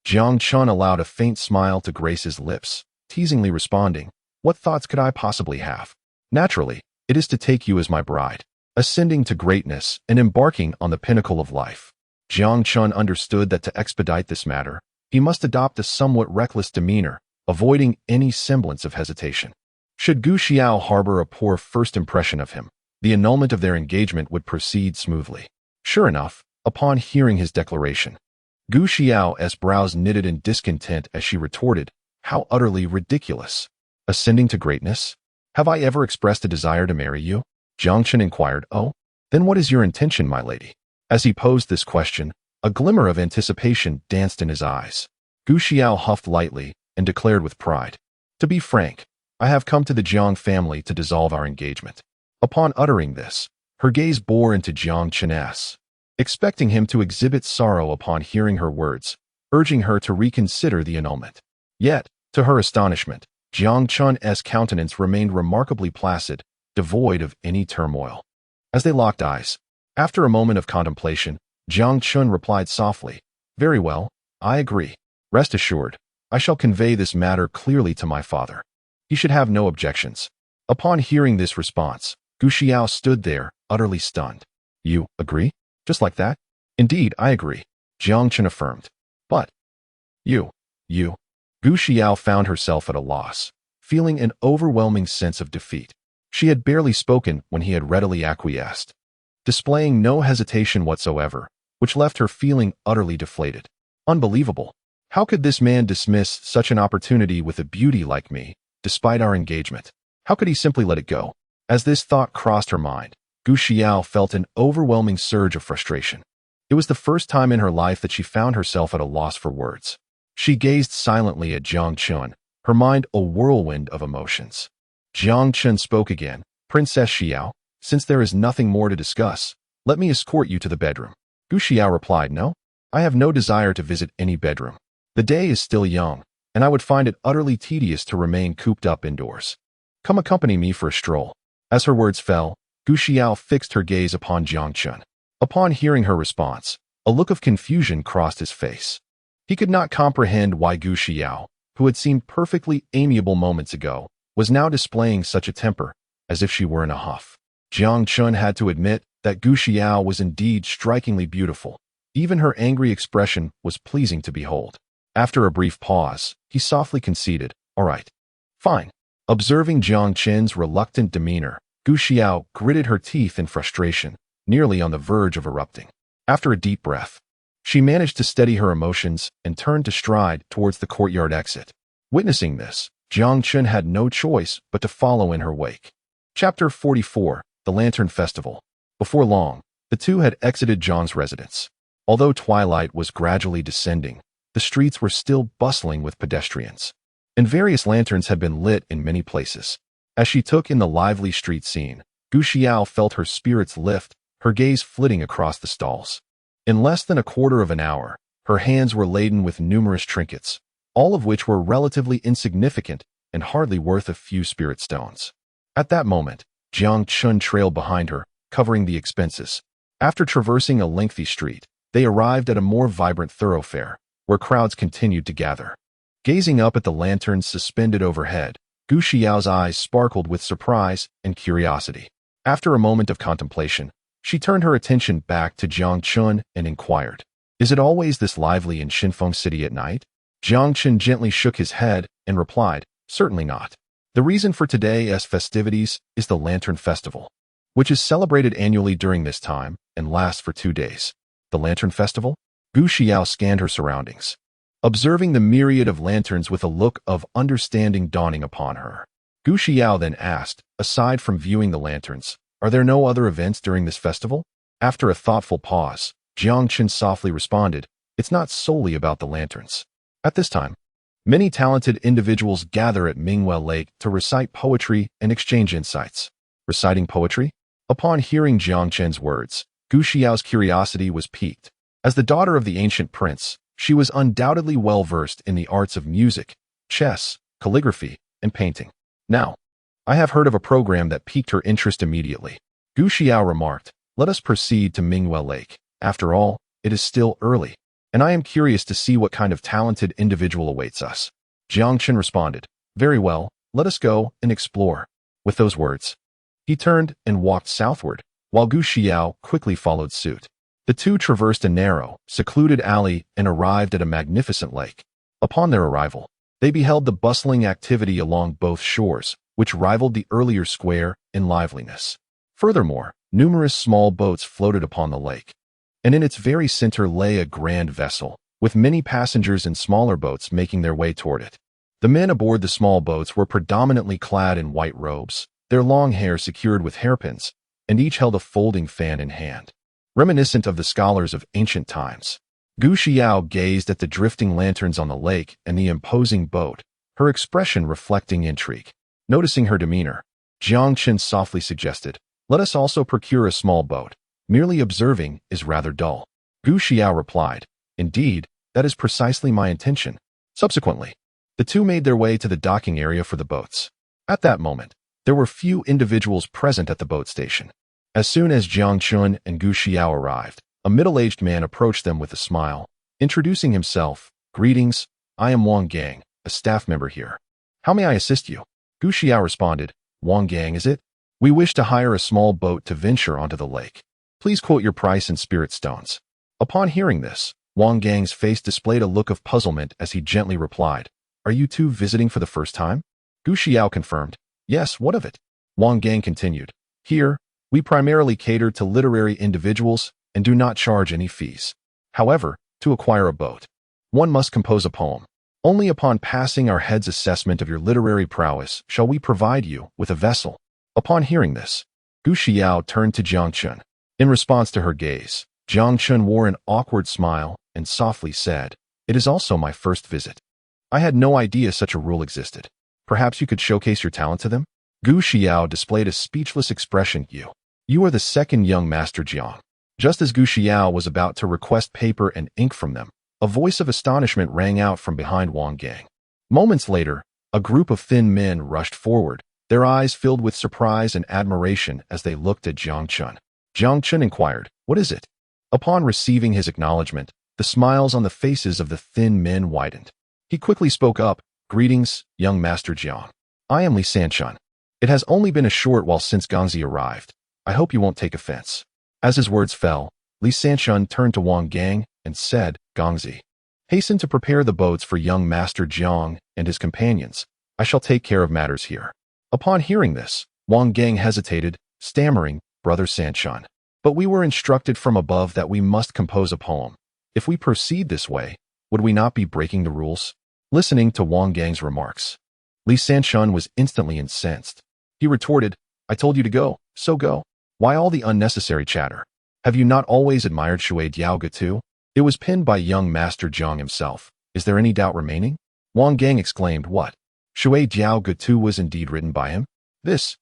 Jiang Chen allowed a faint smile to grace his lips, teasingly responding, "What thoughts could I possibly have? Naturally, it is to take you as my bride, ascending to greatness and embarking on the pinnacle of life." Jiang Chen understood that to expedite this matter, he must adopt a somewhat reckless demeanor, avoiding any semblance of hesitation. Should Gu Xiao harbor a poor first impression of him, the annulment of their engagement would proceed smoothly. Sure enough, upon hearing his declaration, Gu Xiao's brows knitted in discontent as she retorted, "How utterly ridiculous! Ascending to greatness? Have I ever expressed a desire to marry you?" Jiang Chen inquired. "Oh, then what is your intention, my lady?" As he posed this question, a glimmer of anticipation danced in his eyes. Gu Xiao huffed lightly and declared with pride, "To be frank, I have come to the Jiang family to dissolve our engagement." Upon uttering this, her gaze bore into Jiang Chen's, expecting him to exhibit sorrow upon hearing her words, urging her to reconsider the annulment. Yet, to her astonishment, Jiang Chen's countenance remained remarkably placid, devoid of any turmoil. As they locked eyes, after a moment of contemplation, Jiang Chen replied softly, "Very well, I agree. Rest assured, I shall convey this matter clearly to my father. He should have no objections." Upon hearing this response, Gu Xiao stood there, utterly stunned. "You agree? Just like that?" "Indeed, I agree," Jiang Chen affirmed. "But you. Gu Xiao found herself at a loss, feeling an overwhelming sense of defeat. She had barely spoken when he had readily acquiesced, displaying no hesitation whatsoever, which left her feeling utterly deflated. Unbelievable. How could this man dismiss such an opportunity with a beauty like me, despite our engagement? How could he simply let it go? As this thought crossed her mind, Gu Xiao felt an overwhelming surge of frustration. It was the first time in her life that she found herself at a loss for words. She gazed silently at Jiang Chen, her mind a whirlwind of emotions. Jiang Chen spoke again. "Princess Xiao, since there is nothing more to discuss, let me escort you to the bedroom." Gu Xiao replied, "No, I have no desire to visit any bedroom. The day is still young, and I would find it utterly tedious to remain cooped up indoors. Come accompany me for a stroll." As her words fell, Gu Xiao fixed her gaze upon Jiang Chen. Upon hearing her response, a look of confusion crossed his face. He could not comprehend why Gu Xiao, who had seemed perfectly amiable moments ago, was now displaying such a temper, as if she were in a huff. Jiang Chen had to admit that Gu Xiao was indeed strikingly beautiful. Even her angry expression was pleasing to behold. After a brief pause, he softly conceded, "All right. Fine." Observing Jiang Chen's reluctant demeanor, Gu Xiao gritted her teeth in frustration, nearly on the verge of erupting. After a deep breath, she managed to steady her emotions and turned to stride towards the courtyard exit. Witnessing this, Jiang Chen had no choice but to follow in her wake. Chapter 44, The Lantern Festival. Before long, the two had exited Jiang's residence. Although twilight was gradually descending, the streets were still bustling with pedestrians, and various lanterns had been lit in many places. As she took in the lively street scene, Gu Xiao felt her spirits lift, her gaze flitting across the stalls. In less than a quarter of an hour, her hands were laden with numerous trinkets, all of which were relatively insignificant and hardly worth a few spirit stones. At that moment, Jiang Chen trailed behind her, covering the expenses. After traversing a lengthy street, they arrived at a more vibrant thoroughfare, where crowds continued to gather. Gazing up at the lanterns suspended overhead, Gu Xiao's eyes sparkled with surprise and curiosity. After a moment of contemplation, she turned her attention back to Jiang Chen and inquired, "Is it always this lively in Shinfeng City at night?" Jiang Chen gently shook his head and replied, "Certainly not. The reason for today's festivities is the Lantern Festival, which is celebrated annually during this time and lasts for 2 days." "The Lantern Festival?" Gu Xiao scanned her surroundings, observing the myriad of lanterns with a look of understanding dawning upon her. Gu Xiao then asked, "Aside from viewing the lanterns, Are there no other events during this festival? After a thoughtful pause, Jiang Chen softly responded, it's not solely about the lanterns. At this time, many talented individuals gather at Mingwell Lake to recite poetry and exchange insights. Reciting poetry? Upon hearing Jiang Chen's words, Gu Xiao's curiosity was piqued. As the daughter of the ancient prince, she was undoubtedly well-versed in the arts of music, chess, calligraphy, and painting. Now, I have heard of a program that piqued her interest immediately. Gu Xiao remarked, let us proceed to Mingwell Lake. After all, it is still early, and I am curious to see what kind of talented individual awaits us. Jiang Chen responded, very well, let us go and explore. With those words, he turned and walked southward, while Gu Xiao quickly followed suit. The two traversed a narrow, secluded alley and arrived at a magnificent lake. Upon their arrival, they beheld the bustling activity along both shores, which rivaled the earlier square in liveliness. Furthermore, numerous small boats floated upon the lake, and in its very center lay a grand vessel, with many passengers in smaller boats making their way toward it. The men aboard the small boats were predominantly clad in white robes, their long hair secured with hairpins, and each held a folding fan in hand, reminiscent of the scholars of ancient times. Gu Xiao gazed at the drifting lanterns on the lake and the imposing boat, her expression reflecting intrigue. Noticing her demeanor, Jiang Chen softly suggested, let us also procure a small boat. Merely observing is rather dull. Gu Xiao replied, indeed, that is precisely my intention. Subsequently, the two made their way to the docking area for the boats. At that moment, there were few individuals present at the boat station. As soon as Jiang Chen and Gu Xiao arrived, a middle-aged man approached them with a smile, introducing himself. Greetings, I am Wang Gang, a staff member here. How may I assist you? Gu Xiao responded, Wang Gang is it? We wish to hire a small boat to venture onto the lake. Please quote your price in spirit stones. Upon hearing this, Wang Gang's face displayed a look of puzzlement as he gently replied, are you two visiting for the first time? Gu Xiao confirmed, yes, what of it? Wang Gang continued, here, we primarily cater to literary individuals and do not charge any fees. However, to acquire a boat, one must compose a poem. Only upon passing our head's assessment of your literary prowess shall we provide you with a vessel. Upon hearing this, Gu Xiao turned to Jiang Chen. In response to her gaze, Jiang Chen wore an awkward smile and softly said, it is also my first visit. I had no idea such a rule existed. Perhaps you could showcase your talent to them? Gu Xiao displayed a speechless expression. You are the second young master Jiang. Just as Gu Xiao was about to request paper and ink from them, a voice of astonishment rang out from behind Wang Gang. Moments later, a group of thin men rushed forward, their eyes filled with surprise and admiration as they looked at Jiang Chen. Jiang Chen inquired, what is it? Upon receiving his acknowledgement, the smiles on the faces of the thin men widened. He quickly spoke up, greetings, young master Jiang. I am Li Sanchun. It has only been a short while since Gangzi arrived. I hope you won't take offense. As his words fell, Li Sanchun turned to Wang Gang and said, Gangzi, hasten to prepare the boats for young master Jiang and his companions. I shall take care of matters here. Upon hearing this, Wang Gang hesitated, stammering, Brother Sanchun. But we were instructed from above that we must compose a poem. If we proceed this way, would we not be breaking the rules? Listening to Wang Gang's remarks, Li Sanchun was instantly incensed. He retorted, I told you to go, so go. Why all the unnecessary chatter? Have you not always admired Shui Diao Gatu? It was penned by young Master Jiang himself. Is there any doubt remaining? Wang Gang exclaimed, what? Shui Diao Gatu was indeed written by him? This.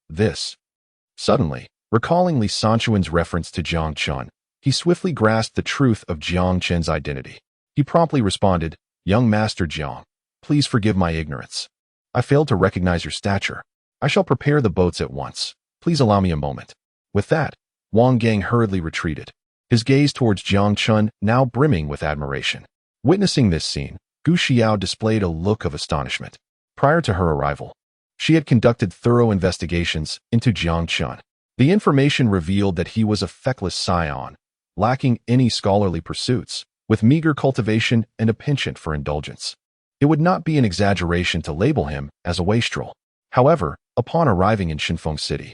Suddenly, recalling Li Sanchuan's reference to Jiang Chen, he swiftly grasped the truth of Jiang Chen's identity. He promptly responded, young Master Jiang, please forgive my ignorance. I failed to recognize your stature. I shall prepare the boats at once. Please allow me a moment. With that, Wang Gang hurriedly retreated, his gaze towards Jiang Chen now brimming with admiration. Witnessing this scene, Gu Xiao displayed a look of astonishment. Prior to her arrival, she had conducted thorough investigations into Jiang Chen. The information revealed that he was a feckless scion, lacking any scholarly pursuits, with meager cultivation and a penchant for indulgence. It would not be an exaggeration to label him as a wastrel. However, upon arriving in Shinfeng City,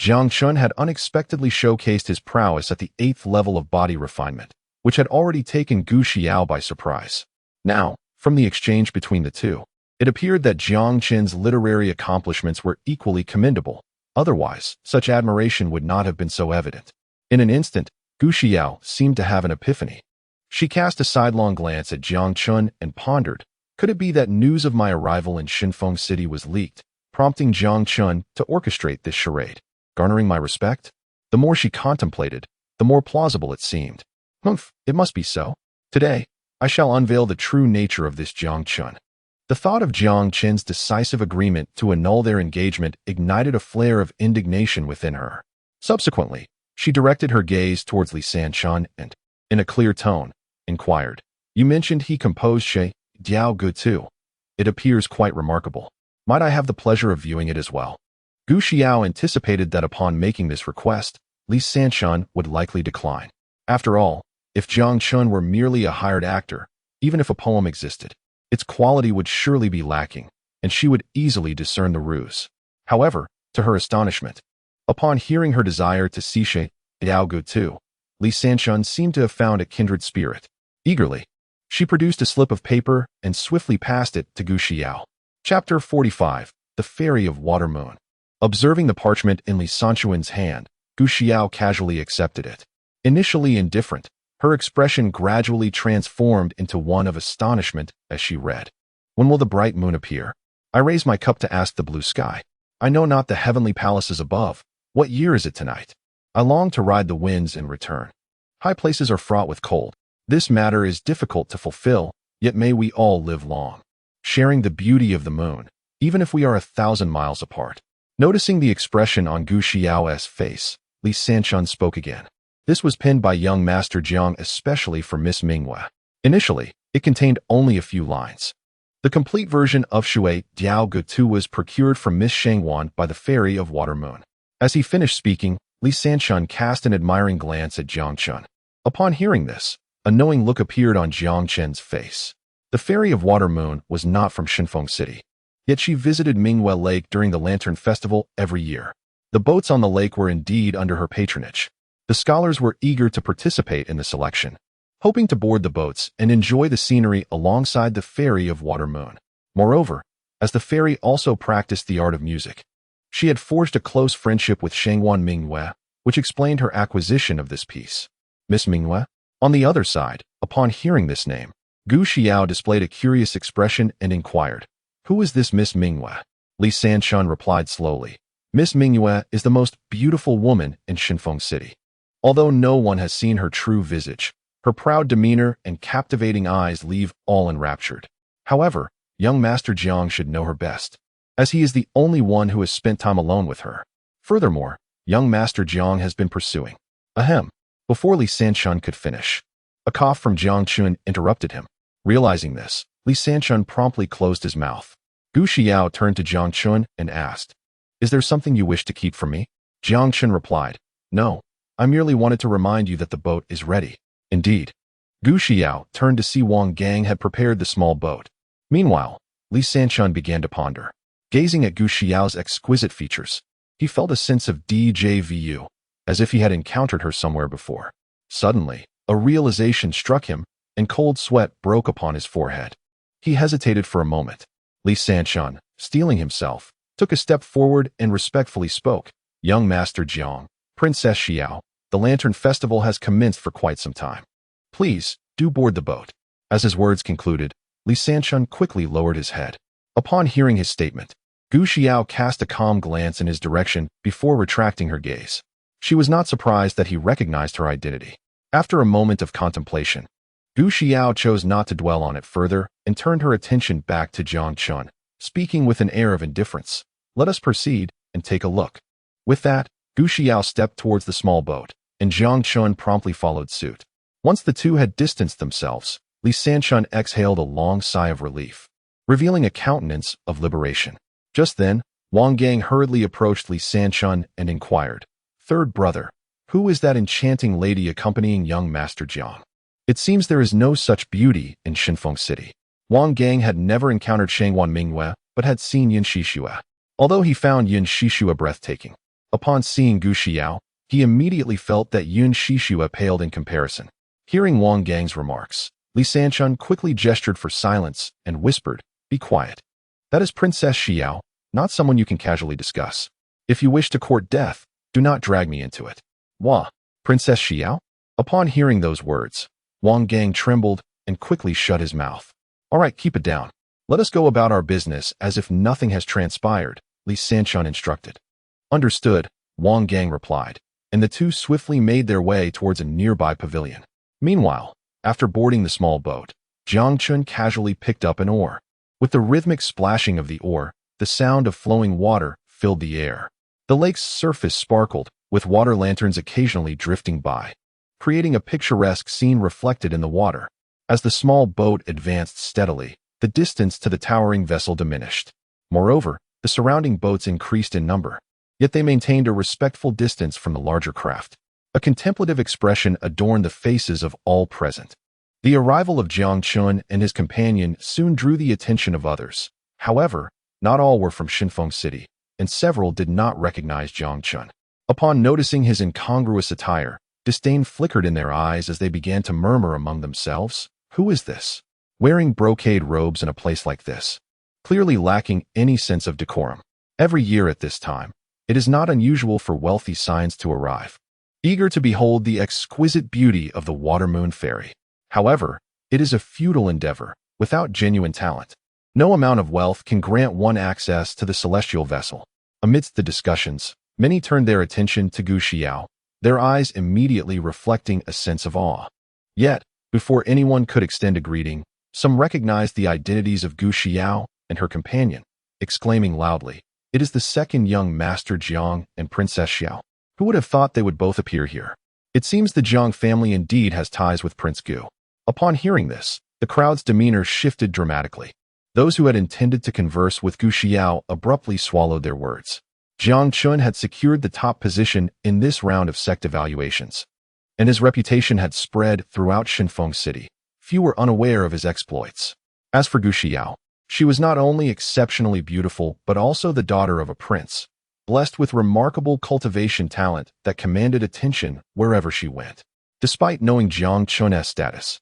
Jiang Chen had unexpectedly showcased his prowess at the 8th level of body refinement, which had already taken Gu Xiao by surprise. Now, from the exchange between the two, it appeared that Jiang Chen's literary accomplishments were equally commendable. Otherwise, such admiration would not have been so evident. In an instant, Gu Xiao seemed to have an epiphany. She cast a sidelong glance at Jiang Chen and pondered, could it be that news of my arrival in Shinfeng City was leaked, prompting Jiang Chen to orchestrate this charade, garnering my respect? The more she contemplated, the more plausible it seemed. Humph, it must be so. Today, I shall unveil the true nature of this Jiang Chen. The thought of Jiang Chen's decisive agreement to annul their engagement ignited a flare of indignation within her. Subsequently, she directed her gaze towards Li Sanshan and, in a clear tone, inquired, "You mentioned he composed Shi Diao Gu too. It appears quite remarkable. Might I have the pleasure of viewing it as well?" Gu Xiao anticipated that upon making this request, Li Sanshan would likely decline. After all, if Jiang Chen were merely a hired actor, even if a poem existed, its quality would surely be lacking, and she would easily discern the ruse. However, to her astonishment, upon hearing her desire to see Shi Diao Gu too, Li Sanshan seemed to have found a kindred spirit. Eagerly, she produced a slip of paper and swiftly passed it to Gu Xiao. Chapter 45, The Fairy of Water Moon. Observing the parchment in Li Sanshan's hand, Gu Xiao casually accepted it. Initially indifferent, her expression gradually transformed into one of astonishment as she read. "When will the bright moon appear? I raise my cup to ask the blue sky. I know not the heavenly palaces above. What year is it tonight? I long to ride the winds and return. High places are fraught with cold. This matter is difficult to fulfill, yet may we all live long, sharing the beauty of the moon, even if we are 1,000 miles apart." Noticing the expression on Gu Xiao's face, Li Sanshan spoke again. This was penned by young Master Jiang especially for Miss Mingwe. Initially, it contained only a few lines. The complete version of Shui Diao Gu Tu was procured from Miss Shangwan by the Fairy of Water Moon. As he finished speaking, Li Sanshan cast an admiring glance at Jiang Chen. Upon hearing this, a knowing look appeared on Jiang Chen's face. The Fairy of Water Moon was not from Shinfeng City. Yet she visited Mingwe Lake during the Lantern Festival every year. The boats on the lake were indeed under her patronage. The scholars were eager to participate in the selection, hoping to board the boats and enjoy the scenery alongside the Fairy of Water Moon. Moreover, as the fairy also practiced the art of music, she had forged a close friendship with Shangwan Mingwe, which explained her acquisition of this piece. Miss Mingwe? On the other side, upon hearing this name, Gu Xiao displayed a curious expression and inquired, "Who is this Miss Mingwe?" Li Sanshan replied slowly, "Miss Mingwe is the most beautiful woman in Shinfeng City. Although no one has seen her true visage, her proud demeanor and captivating eyes leave all enraptured. However, young Master Jiang should know her best, as he is the only one who has spent time alone with her. Furthermore, young Master Jiang has been pursuing." Ahem. Before Li Sanshan could finish, a cough from Jiang Chen interrupted him. Realizing this, Li Sanshan promptly closed his mouth. Gu Xiao turned to Jiang Chen and asked, "Is there something you wish to keep from me?" Jiang Chen replied, "No. I merely wanted to remind you that the boat is ready." Indeed. Gu Xiao turned to see Wang Gang had prepared the small boat. Meanwhile, Li Sanshan began to ponder. Gazing at Gu Xiao's exquisite features, he felt a sense of déjà vu, as if he had encountered her somewhere before. Suddenly, a realization struck him, and cold sweat broke upon his forehead. He hesitated for a moment. Li Sanshan, steeling himself, took a step forward and respectfully spoke. "Young Master Jiang, Princess Xiao, the Lantern Festival has commenced for quite some time. Please, do board the boat." As his words concluded, Li Sanshan quickly lowered his head. Upon hearing his statement, Gu Xiao cast a calm glance in his direction before retracting her gaze. She was not surprised that he recognized her identity. After a moment of contemplation, Gu Xiao chose not to dwell on it further and turned her attention back to Jiang Chen, speaking with an air of indifference. "Let us proceed and take a look." With that, Gu Xiao stepped towards the small boat, and Jiang Chen promptly followed suit. Once the two had distanced themselves, Li Sanshan exhaled a long sigh of relief, revealing a countenance of liberation. Just then, Wang Gang hurriedly approached Li Sanshan and inquired, "Third brother, who is that enchanting lady accompanying young Master Jiang? It seems there is no such beauty in Shinfeng City." Wang Gang had never encountered Shangwan Mingwe, but had seen Yin Shishua. Although he found Yin Shishua breathtaking, upon seeing Gu Xiao, he immediately felt that Yin Shishua paled in comparison. Hearing Wang Gang's remarks, Li Sanshan quickly gestured for silence and whispered, "Be quiet. That is Princess Xiao, not someone you can casually discuss." If you wish to court death, do not drag me into it. Wah, Princess Xiao? Upon hearing those words, Wang Gang trembled and quickly shut his mouth. All right, keep it down. Let us go about our business as if nothing has transpired, Li Sanshun instructed. Understood, Wang Gang replied, and the two swiftly made their way towards a nearby pavilion. Meanwhile, after boarding the small boat, Jiang Chen casually picked up an oar. With the rhythmic splashing of the oar, the sound of flowing water filled the air. The lake's surface sparkled, with water lanterns occasionally drifting by, creating a picturesque scene reflected in the water. As the small boat advanced steadily, the distance to the towering vessel diminished. Moreover, the surrounding boats increased in number, yet they maintained a respectful distance from the larger craft. A contemplative expression adorned the faces of all present. The arrival of Jiang Chen and his companion soon drew the attention of others. However, not all were from Shinfeng City, and several did not recognize Jiang Chen. Upon noticing his incongruous attire, disdain flickered in their eyes as they began to murmur among themselves, "Who is this? Wearing brocade robes in a place like this?" Clearly lacking any sense of decorum. Every year at this time, it is not unusual for wealthy signs to arrive, eager to behold the exquisite beauty of the water moon fairy. However, it is a futile endeavor, without genuine talent. No amount of wealth can grant one access to the celestial vessel. Amidst the discussions, many turned their attention to Gu Xiao, their eyes immediately reflecting a sense of awe. Yet, before anyone could extend a greeting, some recognized the identities of Gu Xiao and her companion, exclaiming loudly, "It is the second young Master Jiang and Princess Xiao. Who would have thought they would both appear here?" It seems the Jiang family indeed has ties with Prince Gu. Upon hearing this, the crowd's demeanor shifted dramatically. Those who had intended to converse with Gu Xiao abruptly swallowed their words. Jiang Chen had secured the top position in this round of sect evaluations, and his reputation had spread throughout Shinfeng City. Few were unaware of his exploits. As for Gu Xiao, she was not only exceptionally beautiful but also the daughter of a prince, blessed with remarkable cultivation talent that commanded attention wherever she went. Despite knowing Jiang Chen's status,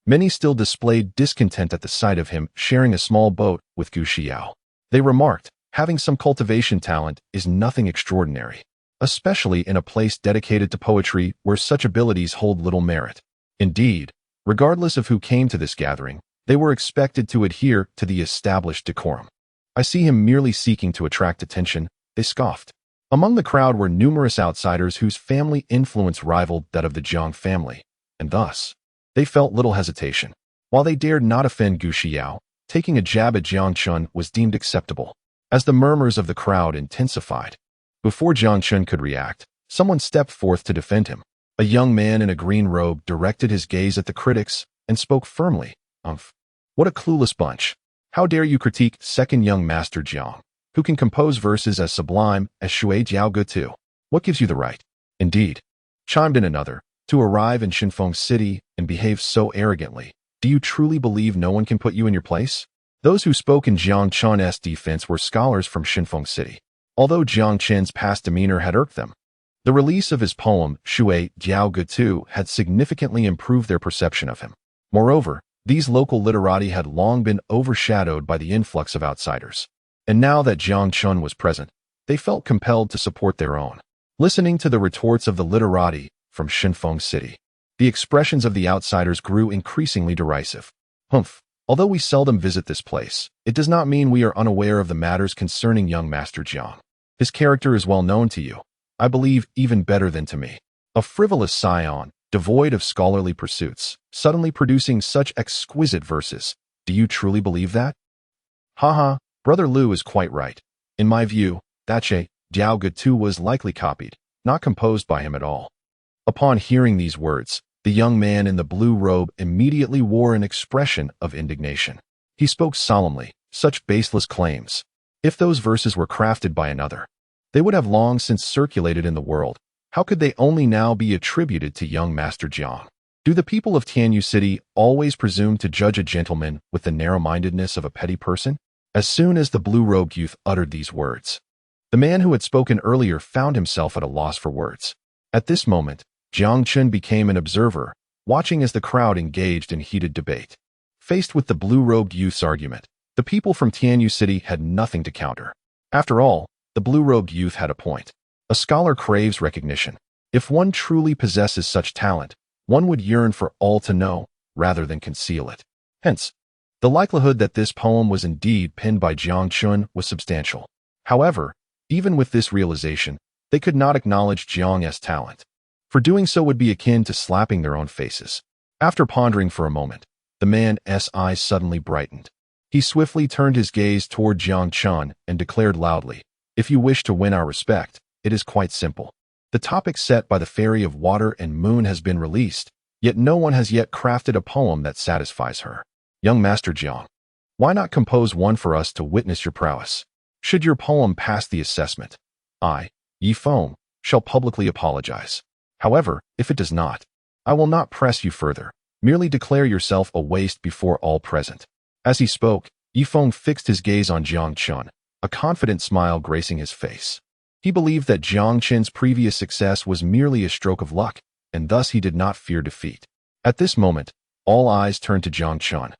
many still displayed discontent at the sight of him sharing a small boat with Gu Xiao. They remarked, having some cultivation talent is nothing extraordinary, especially in a place dedicated to poetry where such abilities hold little merit. Indeed, regardless of who came to this gathering, they were expected to adhere to the established decorum. "I see him merely seeking to attract attention," they scoffed. Among the crowd were numerous outsiders whose family influence rivaled that of the Jiang family, and thus, they felt little hesitation. While they dared not offend Gu Xiao, taking a jab at Jiang Chen was deemed acceptable. As the murmurs of the crowd intensified, before Jiang Chen could react, someone stepped forth to defend him. A young man in a green robe directed his gaze at the critics and spoke firmly. What a clueless bunch. How dare you critique second young Master Jiang, who can compose verses as sublime as Shui Jiao Gutu? What gives you the right?" "Indeed," chimed in another, "to arrive in Shinfeng City and behave so arrogantly. Do you truly believe no one can put you in your place?" Those who spoke in Jiang Chen's defense were scholars from Shinfeng City. Although Jiang Chen's past demeanor had irked them, the release of his poem Shui Jiao Gutu had significantly improved their perception of him. Moreover, these local literati had long been overshadowed by the influx of outsiders, and now that Jiang Chen was present, they felt compelled to support their own. Listening to the retorts of the literati from Shinfeng City, the expressions of the outsiders grew increasingly derisive. Although we seldom visit this place, it does not mean we are unaware of the matters concerning young Master Jiang. His character is well known to you, I believe even better than to me. A frivolous scion, devoid of scholarly pursuits, suddenly producing such exquisite verses. Do you truly believe that? Haha, Brother Lu is quite right. In my view, that Jiao Gutu was likely copied, not composed by him at all. Upon hearing these words, the young man in the blue robe immediately wore an expression of indignation. He spoke solemnly, "Such baseless claims. If those verses were crafted by another, they would have long since circulated in the world. How could they only now be attributed to young Master Jiang? Do the people of Tianyu City always presume to judge a gentleman with the narrow-mindedness of a petty person?" As soon as the blue-robed youth uttered these words, the man who had spoken earlier found himself at a loss for words. At this moment, Jiang Chen became an observer, watching as the crowd engaged in heated debate. Faced with the blue-robed youth's argument, the people from Tianyu City had nothing to counter. After all, The blue-robed youth had a point. A scholar craves recognition. If one truly possesses such talent, one would yearn for all to know, rather than conceal it. Hence, the likelihood that this poem was indeed penned by Jiang Chen was substantial. However, even with this realization, they could not acknowledge Jiang's talent. For doing so would be akin to slapping their own faces. After pondering for a moment, the man's eyes suddenly brightened. He swiftly turned his gaze toward Jiang Chen and declared loudly, "If you wish to win our respect, it is quite simple. The topic set by the Fairy of Water and Moon has been released, yet no one has yet crafted a poem that satisfies her. Young Master Jiang, why not compose one for us to witness your prowess? Should your poem pass the assessment, I, Yi Feng, shall publicly apologize. However, if it does not, I will not press you further. Merely declare yourself a waste before all present." As he spoke, Yi Feng fixed his gaze on Jiang Chen, a confident smile gracing his face. He believed that Jiang Chen's previous success was merely a stroke of luck, and thus he did not fear defeat. At this moment, all eyes turned to Jiang Chen,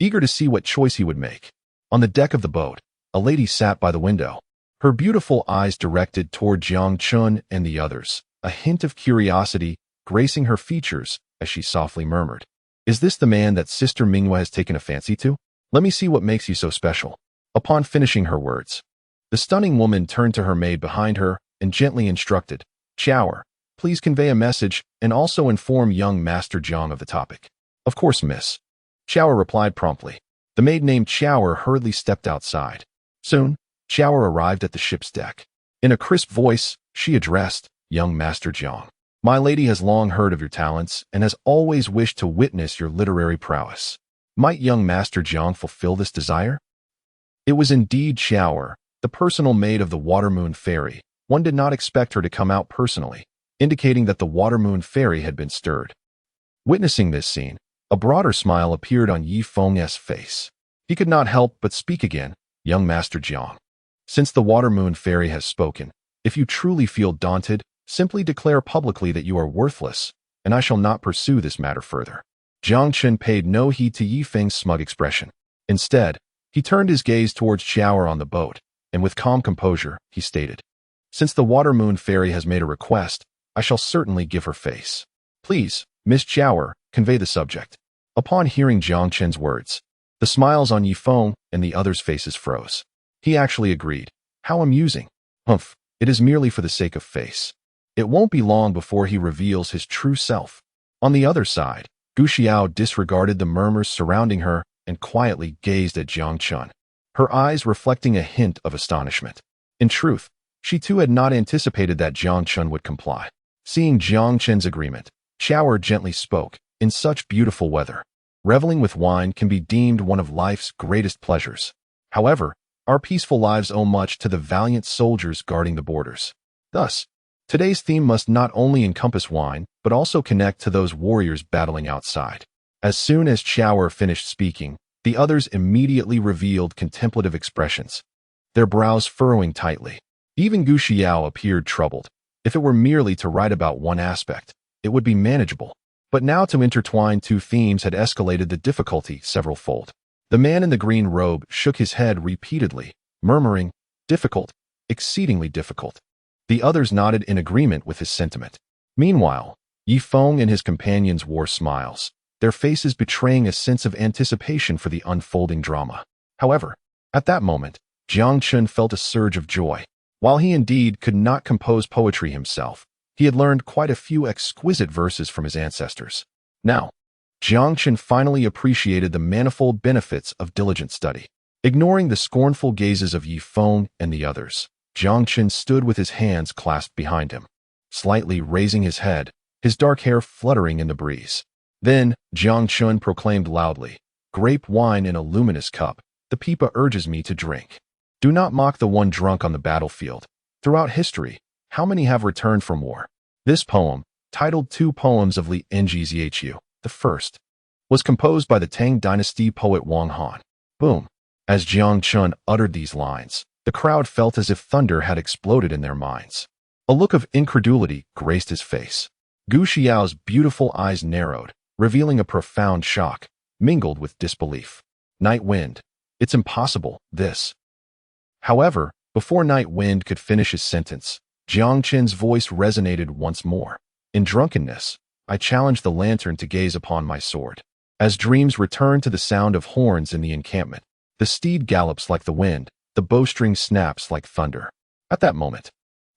eager to see what choice he would make. On the deck of the boat, a lady sat by the window, her beautiful eyes directed toward Jiang Chen and the others, a hint of curiosity gracing her features as she softly murmured, "Is this the man that Sister Minghua has taken a fancy to? Let me see what makes you so special." Upon finishing her words, the stunning woman turned to her maid behind her and gently instructed, "Chower, please convey a message and also inform young Master Jiang of the topic." "Of course, miss." Chower replied promptly. The maid named Chower hurriedly stepped outside. Soon, Chower arrived at the ship's deck. In a crisp voice, she addressed, "Young Master Jiang, my lady has long heard of your talents and has always wished to witness your literary prowess. Might young Master Jiang fulfill this desire?" It was indeed Chower, the personal maid of the Water-Moon Fairy. One did not expect her to come out personally, indicating that the Water-Moon Fairy had been stirred. Witnessing this scene, a broader smile appeared on Yi Feng's face. He could not help but speak again, "Young Master Jiang, since the Water-Moon Fairy has spoken, if you truly feel daunted, simply declare publicly that you are worthless, and I shall not pursue this matter further." Jiang Chen paid no heed to Yi Feng's smug expression. Instead, he turned his gaze towards Chower on the boat, and with calm composure, he stated, "Since the Water-Moon Fairy has made a request, I shall certainly give her face. Please, Miss Chower, convey the subject." Upon hearing Jiang Chen's words, the smiles on Yi Feng and the others' faces froze. He actually agreed. "How amusing. Humph, it is merely for the sake of face. It won't be long before he reveals his true self." On the other side, Gu Xiao disregarded the murmurs surrounding her and quietly gazed at Jiang Chen, her eyes reflecting a hint of astonishment. In truth, she too had not anticipated that Jiang Chen would comply. Seeing Jiang Chen's agreement, Chower gently spoke, "In such beautiful weather, reveling with wine can be deemed one of life's greatest pleasures. However, our peaceful lives owe much to the valiant soldiers guarding the borders. Thus, today's theme must not only encompass wine, but also connect to those warriors battling outside." As soon as Chower finished speaking, the others immediately revealed contemplative expressions, their brows furrowing tightly. Even Gu Xiao appeared troubled. If it were merely to write about one aspect, it would be manageable. But now to intertwine two themes had escalated the difficulty several-fold. The man in the green robe shook his head repeatedly, murmuring, "Difficult, exceedingly difficult." The others nodded in agreement with his sentiment. Meanwhile, Yi Feng and his companions wore smiles, their faces betraying a sense of anticipation for the unfolding drama. However, at that moment, Jiang Chen felt a surge of joy. While he indeed could not compose poetry himself, he had learned quite a few exquisite verses from his ancestors. Now, Jiang Chen finally appreciated the manifold benefits of diligent study. Ignoring the scornful gazes of Yi Feng and the others, Jiang Chen stood with his hands clasped behind him, slightly raising his head, his dark hair fluttering in the breeze. Then, Jiang Chen proclaimed loudly, "Grape wine in a luminous cup, the pipa urges me to drink. Do not mock the one drunk on the battlefield. Throughout history, how many have returned from war?" This poem, titled Two Poems of Li Ngzhu, the first, was composed by the Tang Dynasty poet Wang Han. Boom! As Jiang Chen uttered these lines, the crowd felt as if thunder had exploded in their minds. A look of incredulity graced his face. Gu Xiao's beautiful eyes narrowed, revealing a profound shock, mingled with disbelief. "Night wind. It's impossible, this." However, Before Night Wind could finish his sentence, Jiang Chen's voice resonated once more. In drunkenness, I challenged the lantern to gaze upon my sword. As dreams return to the sound of horns in the encampment, the steed gallops like the wind, the bowstring snaps like thunder. At that moment,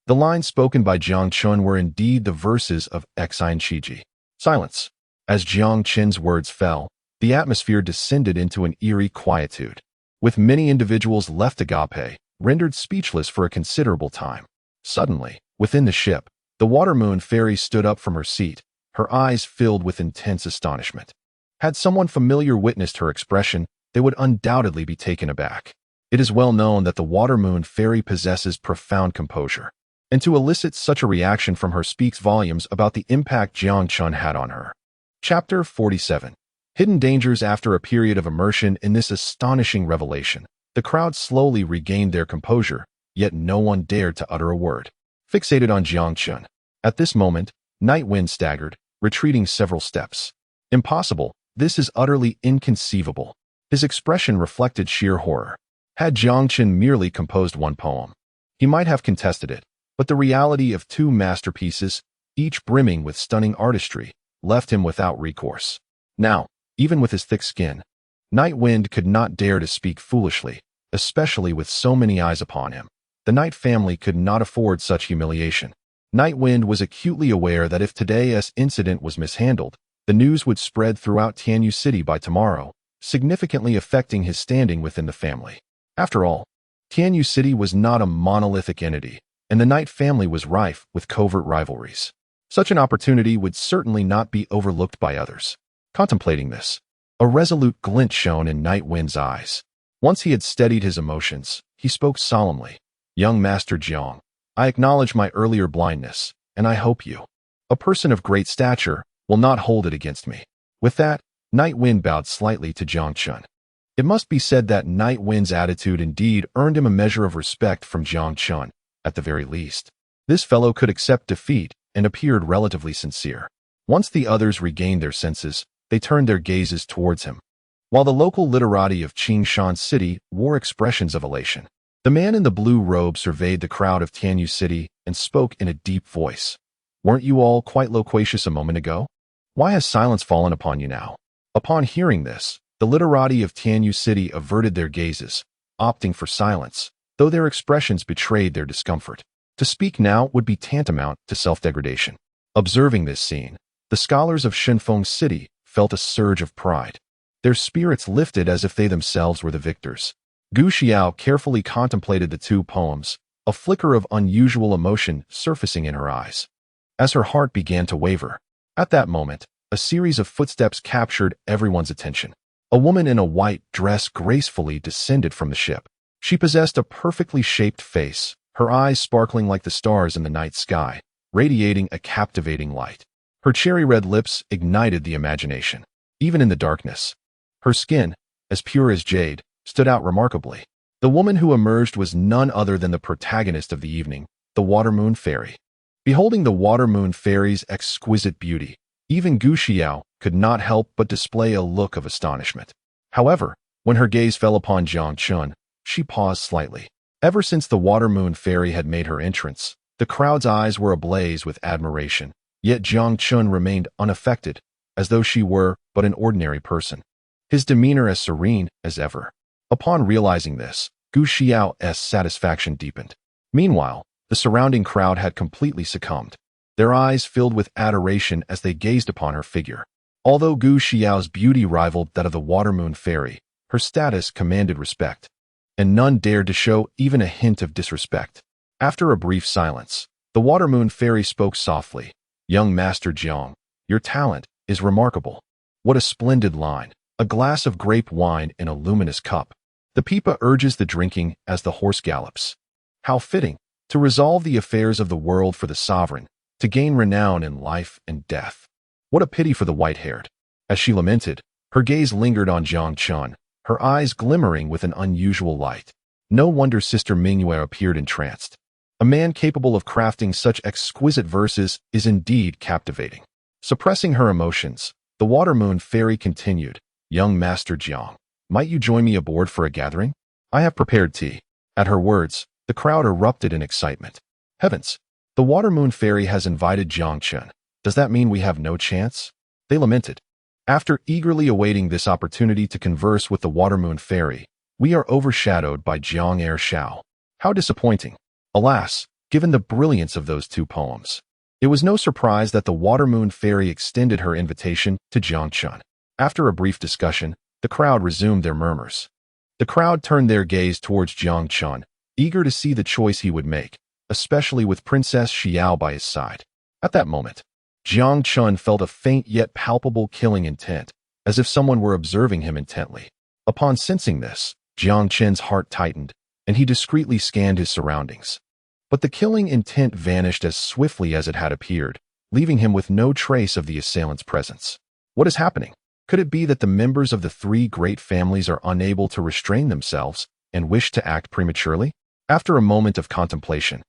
the lines spoken by Jiang Chen were indeed the verses of Xian Qiji. Silence. As Jiang Chen's words fell, the atmosphere descended into an eerie quietude, with many individuals left agape, rendered speechless for a considerable time. Suddenly, within the ship, the Water Moon Fairy stood up from her seat, her eyes filled with intense astonishment. Had someone familiar witnessed her expression, they would undoubtedly be taken aback. It is well known that the Water Moon Fairy possesses profound composure, and to elicit such a reaction from her speaks volumes about the impact Jiang Chen had on her. Chapter 47. Hidden Dangers. After a period of immersion in this astonishing revelation, the crowd slowly regained their composure, yet no one dared to utter a word. Fixated on Jiang Chen. At this moment, Night Wind staggered, retreating several steps. Impossible. This is utterly inconceivable. His expression reflected sheer horror. Had Jiang Chen merely composed one poem, he might have contested it, but the reality of two masterpieces, each brimming with stunning artistry, left him without recourse. Now, even with his thick skin, Night Wind could not dare to speak foolishly, especially with so many eyes upon him. The Night family could not afford such humiliation. Night Wind was acutely aware that if today's incident was mishandled, the news would spread throughout Tianyu City by tomorrow, significantly affecting his standing within the family. After all, Tianyu City was not a monolithic entity, and the Night family was rife with covert rivalries. Such an opportunity would certainly not be overlooked by others. Contemplating this, a resolute glint shone in Night Wind's eyes. Once he had steadied his emotions, he spoke solemnly. Young Master Jiang, I acknowledge my earlier blindness, and I hope you, a person of great stature, will not hold it against me. With that, Night Wind bowed slightly to Jiang Chen. It must be said that Night Wind's attitude indeed earned him a measure of respect from Jiang Chen, at the very least. This fellow could accept defeat and appeared relatively sincere. Once the others regained their senses, they turned their gazes towards him. While the local literati of Qingshan City wore expressions of elation, the man in the blue robe surveyed the crowd of Tianyu City and spoke in a deep voice. Weren't you all quite loquacious a moment ago? Why has silence fallen upon you now? Upon hearing this, the literati of Tianyu City averted their gazes, opting for silence, though their expressions betrayed their discomfort. To speak now would be tantamount to self-degradation. Observing this scene, the scholars of Shenfeng City felt a surge of pride. Their spirits lifted as if they themselves were the victors. Gu Xiao carefully contemplated the two poems, a flicker of unusual emotion surfacing in her eyes. As her heart began to waver, at that moment, a series of footsteps captured everyone's attention. A woman in a white dress gracefully descended from the ship. She possessed a perfectly shaped face, her eyes sparkling like the stars in the night sky, radiating a captivating light. Her cherry-red lips ignited the imagination. Even in the darkness, her skin, as pure as jade, stood out remarkably. The woman who emerged was none other than the protagonist of the evening, the Water Moon Fairy. Beholding the Water Moon Fairy's exquisite beauty, even Gu Xiao could not help but display a look of astonishment. However, when her gaze fell upon Jiang Chen, she paused slightly. Ever since the Water Moon Fairy had made her entrance, the crowd's eyes were ablaze with admiration, yet Jiang Chen remained unaffected, as though she were but an ordinary person. His demeanor as serene as ever. Upon realizing this, Gu Xiao's satisfaction deepened. Meanwhile, the surrounding crowd had completely succumbed, their eyes filled with adoration as they gazed upon her figure. Although Gu Xiao's beauty rivaled that of the Water Moon Fairy, her status commanded respect, and none dared to show even a hint of disrespect. After a brief silence, the Water Moon Fairy spoke softly. Young Master Jiang, your talent is remarkable. What a splendid line. A glass of grape wine in a luminous cup. The pipa urges the drinking as the horse gallops. How fitting, to resolve the affairs of the world for the sovereign, to gain renown in life and death. What a pity for the white-haired. As she lamented, her gaze lingered on Jiang Chen, her eyes glimmering with an unusual light. No wonder Sister Mingyue appeared entranced. A man capable of crafting such exquisite verses is indeed captivating. Suppressing her emotions, the Water Moon Fairy continued. Young Master Jiang, might you join me aboard for a gathering? I have prepared tea. At her words, The crowd erupted in excitement. Heavens! The Water Moon Fairy has invited Jiang Chen. Does that mean we have no chance? They lamented. After eagerly awaiting this opportunity to converse with the Water Moon Fairy, we are overshadowed by Jiang Xiao. How disappointing. Alas, given the brilliance of those two poems. It was no surprise that the Water Moon Fairy extended her invitation to Jiang Chen. After a brief discussion, the crowd resumed their murmurs. The crowd turned their gaze towards Jiang Chen, eager to see the choice he would make, especially with Princess Xiao by his side. At that moment, Jiang Chen felt a faint yet palpable killing intent, as if someone were observing him intently. Upon sensing this, Jiang Chen's heart tightened, and he discreetly scanned his surroundings. But the killing intent vanished as swiftly as it had appeared, leaving him with no trace of the assailant's presence. What is happening? Could it be that the members of the three great families are unable to restrain themselves and wish to act prematurely? After a moment of contemplation,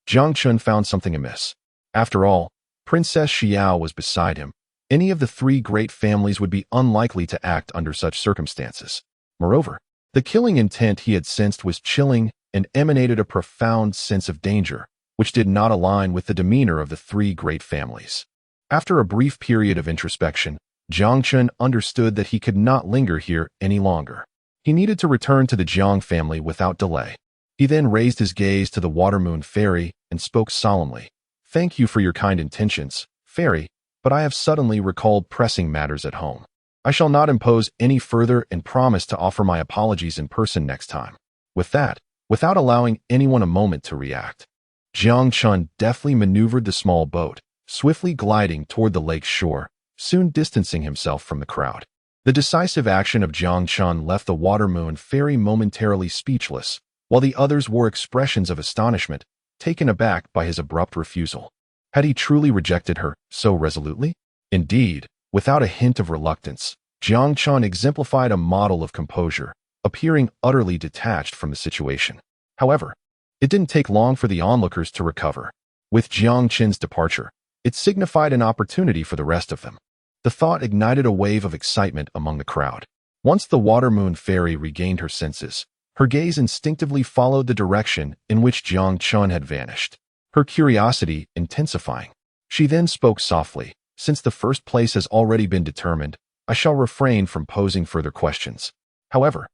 Jiang Chen found something amiss. After all, Princess Xiao was beside him. Any of the three great families would be unlikely to act under such circumstances. Moreover, the killing intent he had sensed was chilling and emanated a profound sense of danger, which did not align with the demeanor of the three great families. After a brief period of introspection, Jiang Chen understood that he could not linger here any longer. He needed to return to the Jiang family without delay. He then raised his gaze to the Water Moon Fairy and spoke solemnly. Thank you for your kind intentions, Fairy, but I have suddenly recalled pressing matters at home. I shall not impose any further and promise to offer my apologies in person next time. With that, without allowing anyone a moment to react, Jiang Chen deftly maneuvered the small boat, swiftly gliding toward the lake's shore, soon distancing himself from the crowd. The decisive action of Jiang Chen left the Water Moon Fairy momentarily speechless, while the others wore expressions of astonishment, taken aback by his abrupt refusal. Had he truly rejected her so resolutely? Indeed, without a hint of reluctance, Jiang Chen exemplified a model of composure, appearing utterly detached from the situation. However, it didn't take long for the onlookers to recover. With Jiang Chen's departure, it signified an opportunity for the rest of them. The thought ignited a wave of excitement among the crowd. Once the Water Moon Fairy regained her senses, her gaze instinctively followed the direction in which Jiang Chen had vanished, her curiosity intensifying. She then spoke softly, since the first place has already been determined, I shall refrain from posing further questions. However,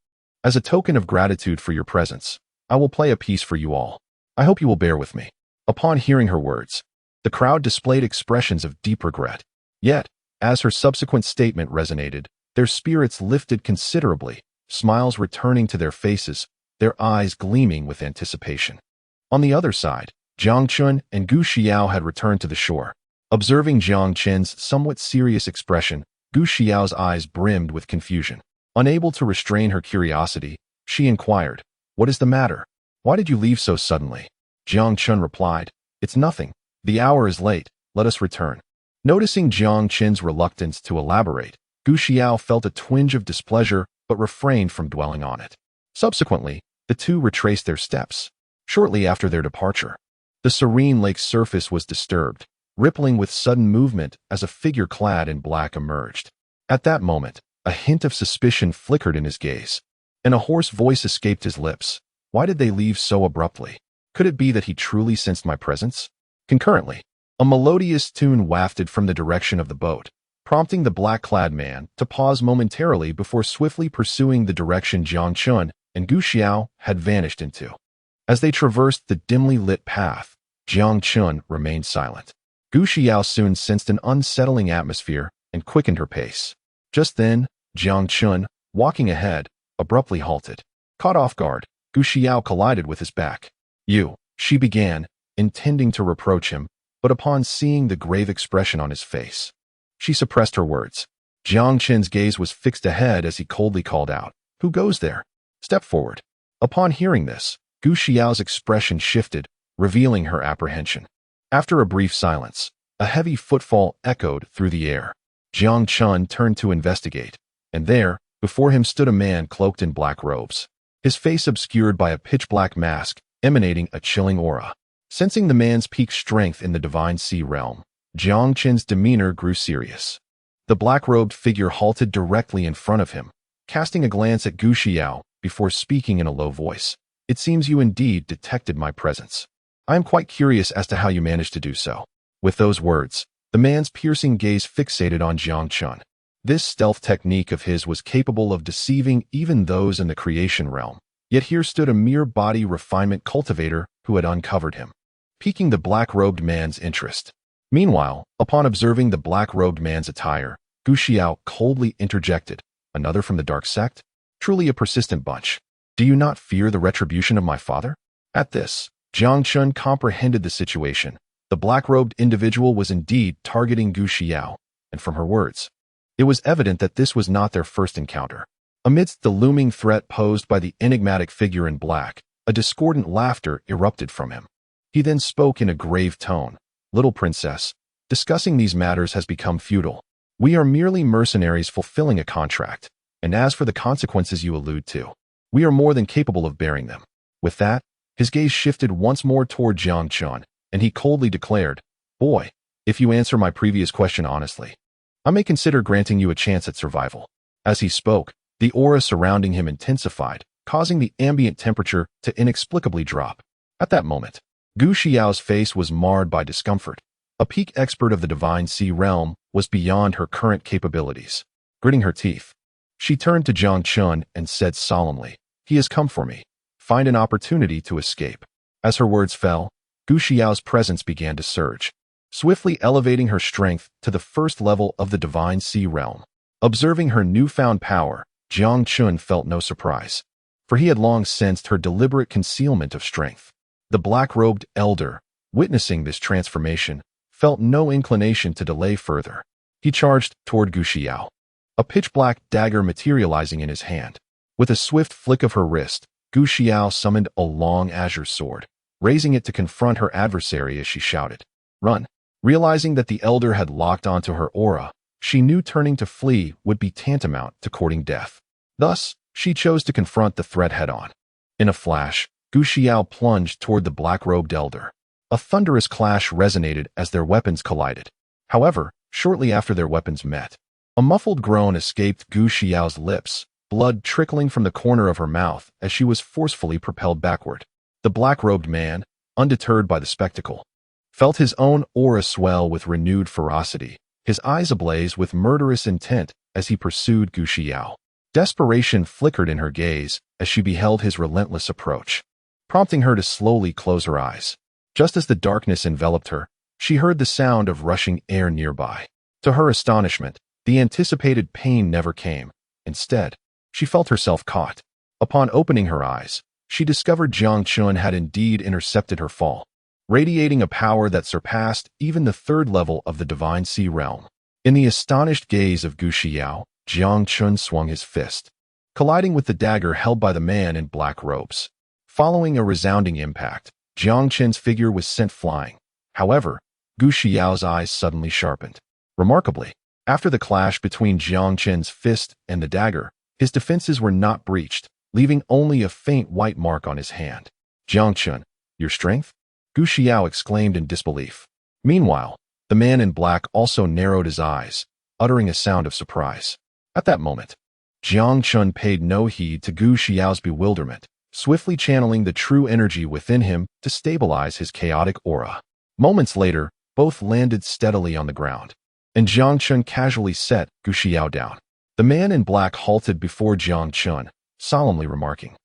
as a token of gratitude for your presence, I will play a piece for you all. I hope you will bear with me. Upon hearing her words, the crowd displayed expressions of deep regret. Yet, as her subsequent statement resonated, their spirits lifted considerably, smiles returning to their faces, their eyes gleaming with anticipation. On the other side, Jiang Chen and Gu Xiao had returned to the shore. Observing Jiang Chen's somewhat serious expression, Gu Xiao's eyes brimmed with confusion. Unable to restrain her curiosity, she inquired, What is the matter? Why did you leave so suddenly? Jiang Chen replied, It's nothing. The hour is late. Let us return. Noticing Jiang Chen's reluctance to elaborate, Gu Xiao felt a twinge of displeasure but refrained from dwelling on it. Subsequently, the two retraced their steps. Shortly after their departure, the serene lake's surface was disturbed, rippling with sudden movement as a figure clad in black emerged. At that moment, a hint of suspicion flickered in his gaze, and a hoarse voice escaped his lips. Why did they leave so abruptly? Could it be that he truly sensed my presence? Concurrently, a melodious tune wafted from the direction of the boat, prompting the black-clad man to pause momentarily before swiftly pursuing the direction Jiang Chen and Gu Xiao had vanished into. As they traversed the dimly lit path, Jiang Chen remained silent. Gu Xiao soon sensed an unsettling atmosphere and quickened her pace. Just then, Jiang Chen, walking ahead, abruptly halted. Caught off guard, Gu Xiao collided with his back. You, she began, intending to reproach him, but upon seeing the grave expression on his face, she suppressed her words. Jiang Chen's gaze was fixed ahead as he coldly called out, Who goes there? Step forward. Upon hearing this, Gu Xiao's expression shifted, revealing her apprehension. After a brief silence, a heavy footfall echoed through the air. Jiang Chen turned to investigate, and there, before him stood a man cloaked in black robes, his face obscured by a pitch-black mask emanating a chilling aura. Sensing the man's peak strength in the divine sea realm, Jiang Chen's demeanor grew serious. The black-robed figure halted directly in front of him, casting a glance at Gu Xiao before speaking in a low voice. It seems you indeed detected my presence. I am quite curious as to how you managed to do so." With those words, the man's piercing gaze fixated on Jiang Chen. This stealth technique of his was capable of deceiving even those in the creation realm. Yet here stood a mere body refinement cultivator who had uncovered him, piquing the black-robed man's interest. Meanwhile, upon observing the black-robed man's attire, Gu Xiao coldly interjected, "Another from the dark sect? Truly a persistent bunch. Do you not fear the retribution of my father?" At this, Jiang Chen comprehended the situation. The black-robed individual was indeed targeting Gu Xiao, and from her words, it was evident that this was not their first encounter. Amidst the looming threat posed by the enigmatic figure in black, a discordant laughter erupted from him. He then spoke in a grave tone, "Little princess, discussing these matters has become futile. We are merely mercenaries fulfilling a contract, and as for the consequences you allude to, we are more than capable of bearing them." With that, his gaze shifted once more toward Jiang Chen, and he coldly declared, "Boy, if you answer my previous question honestly, I may consider granting you a chance at survival." As he spoke, the aura surrounding him intensified, causing the ambient temperature to inexplicably drop. At that moment, Gu Xiao's face was marred by discomfort. A peak expert of the Divine Sea realm was beyond her current capabilities. Gritting her teeth, she turned to Jiang Chen and said solemnly, "He has come for me. Find an opportunity to escape." As her words fell, Gu Xiao's presence began to surge, swiftly elevating her strength to the first level of the Divine Sea realm. Observing her newfound power, Jiang Chen felt no surprise, for he had long sensed her deliberate concealment of strength. The black-robed elder, witnessing this transformation, felt no inclination to delay further. He charged toward Gu Xiao, a pitch-black dagger materializing in his hand. With a swift flick of her wrist, Gu Xiao summoned a long azure sword, raising it to confront her adversary as she shouted, "Run!" Realizing that the elder had locked onto her aura, she knew turning to flee would be tantamount to courting death. Thus, she chose to confront the threat head-on. In a flash, Gu Xiao plunged toward the black-robed elder. A thunderous clash resonated as their weapons collided. However, shortly after their weapons met, a muffled groan escaped Gu Xiao's lips, blood trickling from the corner of her mouth as she was forcefully propelled backward. The black-robed man, undeterred by the spectacle, felt his own aura swell with renewed ferocity, his eyes ablaze with murderous intent as he pursued Gu Xiao. Desperation flickered in her gaze as she beheld his relentless approach, prompting her to slowly close her eyes. Just as the darkness enveloped her, she heard the sound of rushing air nearby. To her astonishment, the anticipated pain never came. Instead, she felt herself caught. Upon opening her eyes, she discovered Jiang Chen had indeed intercepted her fall, radiating a power that surpassed even the third level of the Divine Sea realm. In the astonished gaze of Gu Xiao, Jiang Chen swung his fist, colliding with the dagger held by the man in black robes. Following a resounding impact, Jiang Chen's figure was sent flying. However, Gu Xiao's eyes suddenly sharpened. Remarkably, after the clash between Jiang Chen's fist and the dagger, his defenses were not breached, leaving only a faint white mark on his hand. "Jiang Chen, your strength?" Gu Xiao exclaimed in disbelief. Meanwhile, the man in black also narrowed his eyes, uttering a sound of surprise. At that moment, Jiang Chen paid no heed to Gu Xiao's bewilderment, swiftly channeling the true energy within him to stabilize his chaotic aura. Moments later, both landed steadily on the ground, and Jiang Chen casually set Gu Xiao down. The man in black halted before Jiang Chen, solemnly remarking,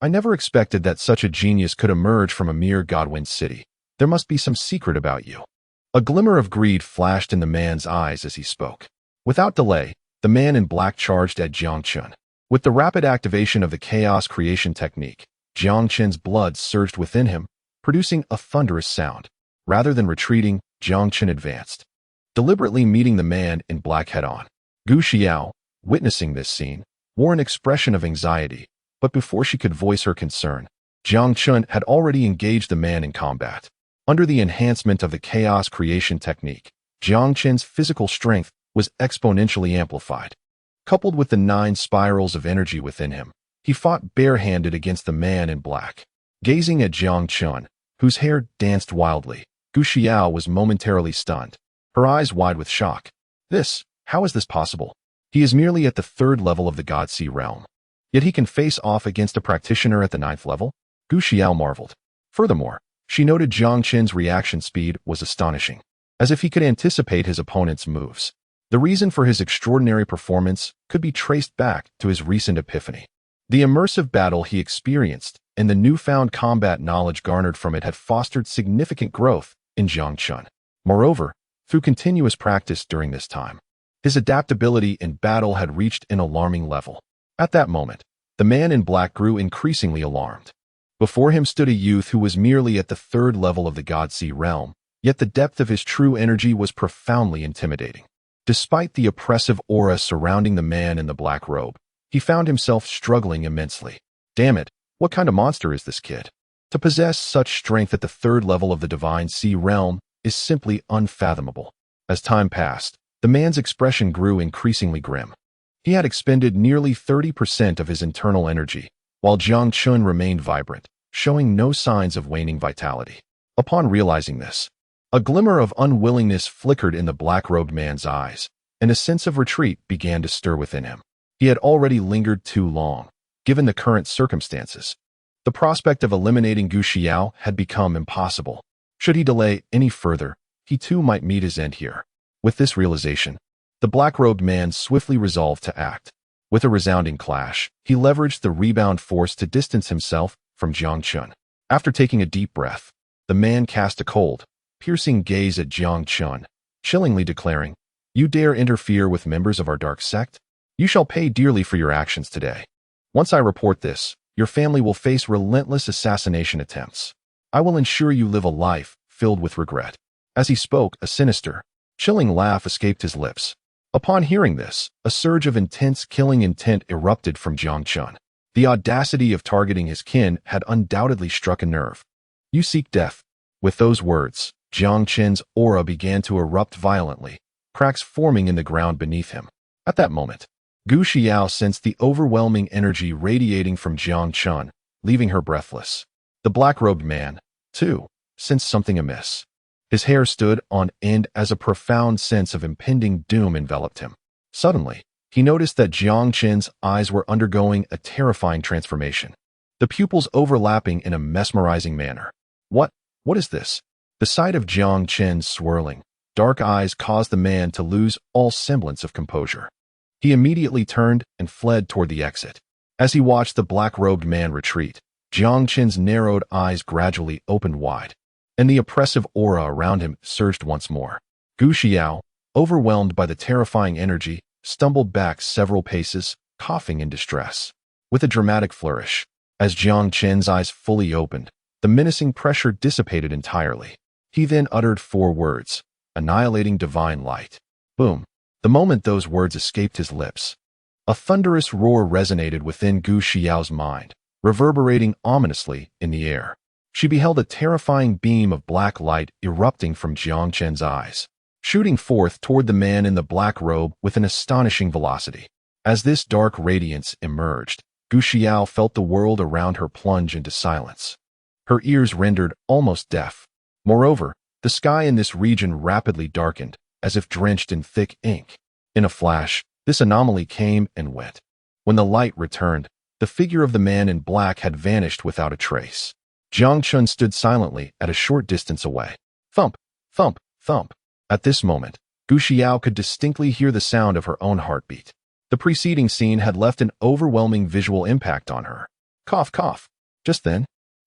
"I never expected that such a genius could emerge from a mere Godwind city. There must be some secret about you." A glimmer of greed flashed in the man's eyes as he spoke. Without delay, the man in black charged at Jiang Chen. With the rapid activation of the chaos creation technique, Jiang Chen's blood surged within him, producing a thunderous sound. Rather than retreating, Jiang Chen advanced, deliberately meeting the man in black head-on. Gu Xiao, witnessing this scene, wore an expression of anxiety, but before she could voice her concern, Jiang Chen had already engaged the man in combat. Under the enhancement of the chaos creation technique, Jiang Chen's physical strength was exponentially amplified. Coupled with the 9 spirals of energy within him, he fought barehanded against the man in black. Gazing at Jiang Chen, whose hair danced wildly, Gu Xiao was momentarily stunned, her eyes wide with shock. How is this possible? He is merely at the 3rd level of the God Sea realm. Yet he can face off against a practitioner at the 9th level? Gu Xiao marveled. Furthermore, she noted Jiang Chen's reaction speed was astonishing, as if he could anticipate his opponent's moves. The reason for his extraordinary performance could be traced back to his recent epiphany. The immersive battle he experienced and the newfound combat knowledge garnered from it had fostered significant growth in Jiang Chen. Moreover, through continuous practice during this time, his adaptability in battle had reached an alarming level. At that moment, the man in black grew increasingly alarmed. Before him stood a youth who was merely at the third level of the God-Sea realm, yet the depth of his true energy was profoundly intimidating. Despite the oppressive aura surrounding the man in the black robe, he found himself struggling immensely. Damn it, what kind of monster is this kid? To possess such strength at the third level of the Divine Sea realm is simply unfathomable. As time passed, the man's expression grew increasingly grim. He had expended nearly 30% of his internal energy, while Jiang Chen remained vibrant, showing no signs of waning vitality. Upon realizing this, a glimmer of unwillingness flickered in the black-robed man's eyes, and a sense of retreat began to stir within him. He had already lingered too long, given the current circumstances. The prospect of eliminating Gu Xiao had become impossible. Should he delay any further, he too might meet his end here. With this realization, the black-robed man swiftly resolved to act. With a resounding clash, he leveraged the rebound force to distance himself from Jiang Chen. After taking a deep breath, the man cast a cold, piercing gaze at Jiang Chen, chillingly declaring, "You dare interfere with members of our dark sect? You shall pay dearly for your actions today. Once I report this, your family will face relentless assassination attempts. I will ensure you live a life filled with regret." As he spoke, a sinister, chilling laugh escaped his lips. Upon hearing this, a surge of intense killing intent erupted from Jiang Chen. The audacity of targeting his kin had undoubtedly struck a nerve. "You seek death." With those words, Jiang Chen's aura began to erupt violently, cracks forming in the ground beneath him. At that moment, Gu Xiao sensed the overwhelming energy radiating from Jiang Chen, leaving her breathless. The black-robed man, too, sensed something amiss. His hair stood on end as a profound sense of impending doom enveloped him. Suddenly, he noticed that Jiang Chen's eyes were undergoing a terrifying transformation, the pupils overlapping in a mesmerizing manner. What is this? The sight of Jiang Chen's swirling, dark eyes caused the man to lose all semblance of composure. He immediately turned and fled toward the exit. As he watched the black-robed man retreat, Jiang Chen's narrowed eyes gradually opened wide, and the oppressive aura around him surged once more. Gu Xiao, overwhelmed by the terrifying energy, stumbled back several paces, coughing in distress. With a dramatic flourish, as Jiang Chen's eyes fully opened, the menacing pressure dissipated entirely. He then uttered 4 words, "Annihilating divine light." Boom. The moment those words escaped his lips, a thunderous roar resonated within Gu Xiao's mind, reverberating ominously in the air. She beheld a terrifying beam of black light erupting from Jiang Chen's eyes, shooting forth toward the man in the black robe with an astonishing velocity. As this dark radiance emerged, Gu Xiao felt the world around her plunge into silence. Her ears rendered almost deaf. Moreover, the sky in this region rapidly darkened, as if drenched in thick ink. In a flash, this anomaly came and went. When the light returned, the figure of the man in black had vanished without a trace. Jiang Chen stood silently at a short distance away. Thump, thump, thump. At this moment, Gu Xiao could distinctly hear the sound of her own heartbeat. The preceding scene had left an overwhelming visual impact on her. Cough, cough. Just then,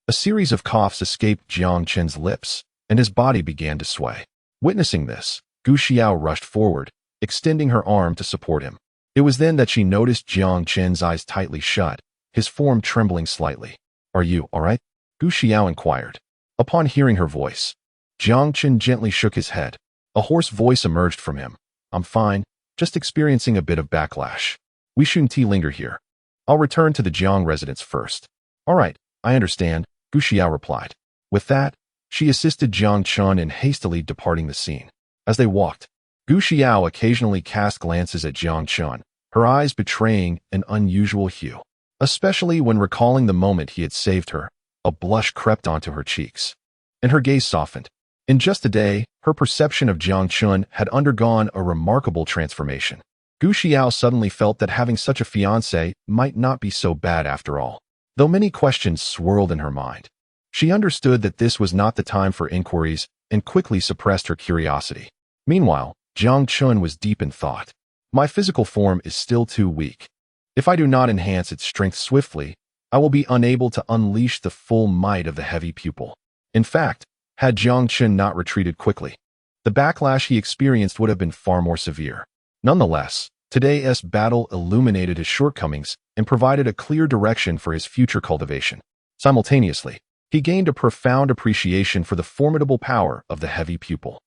a series of coughs escaped Jiang Chen's lips, and his body began to sway. Witnessing this, Gu Xiao rushed forward, extending her arm to support him. It was then that she noticed Jiang Chen's eyes tightly shut, his form trembling slightly. "Are you all right?" Gu Xiao inquired. Upon hearing her voice, Jiang Chen gently shook his head. A hoarse voice emerged from him. "I'm fine, just experiencing a bit of backlash. We shouldn't linger here. I'll return to the Jiang residence first." "All right, I understand," Gu Xiao replied. With that, she assisted Jiang Chen in hastily departing the scene. As they walked, Gu Xiao occasionally cast glances at Jiang Chen, her eyes betraying an unusual hue. Especially when recalling the moment he had saved her, a blush crept onto her cheeks, and her gaze softened. In just a day, her perception of Jiang Chen had undergone a remarkable transformation. Gu Xiao suddenly felt that having such a fiancé might not be so bad after all. though many questions swirled in her mind. She understood that this was not the time for inquiries and quickly suppressed her curiosity. Meanwhile, Jiang Chen was deep in thought. My physical form is still too weak. If I do not enhance its strength swiftly, I will be unable to unleash the full might of the heavy pupil. In fact, had Jiang Chen not retreated quickly, the backlash he experienced would have been far more severe. Nonetheless, today's battle illuminated his shortcomings and provided a clear direction for his future cultivation. Simultaneously, he gained a profound appreciation for the formidable power of the heavy pupil.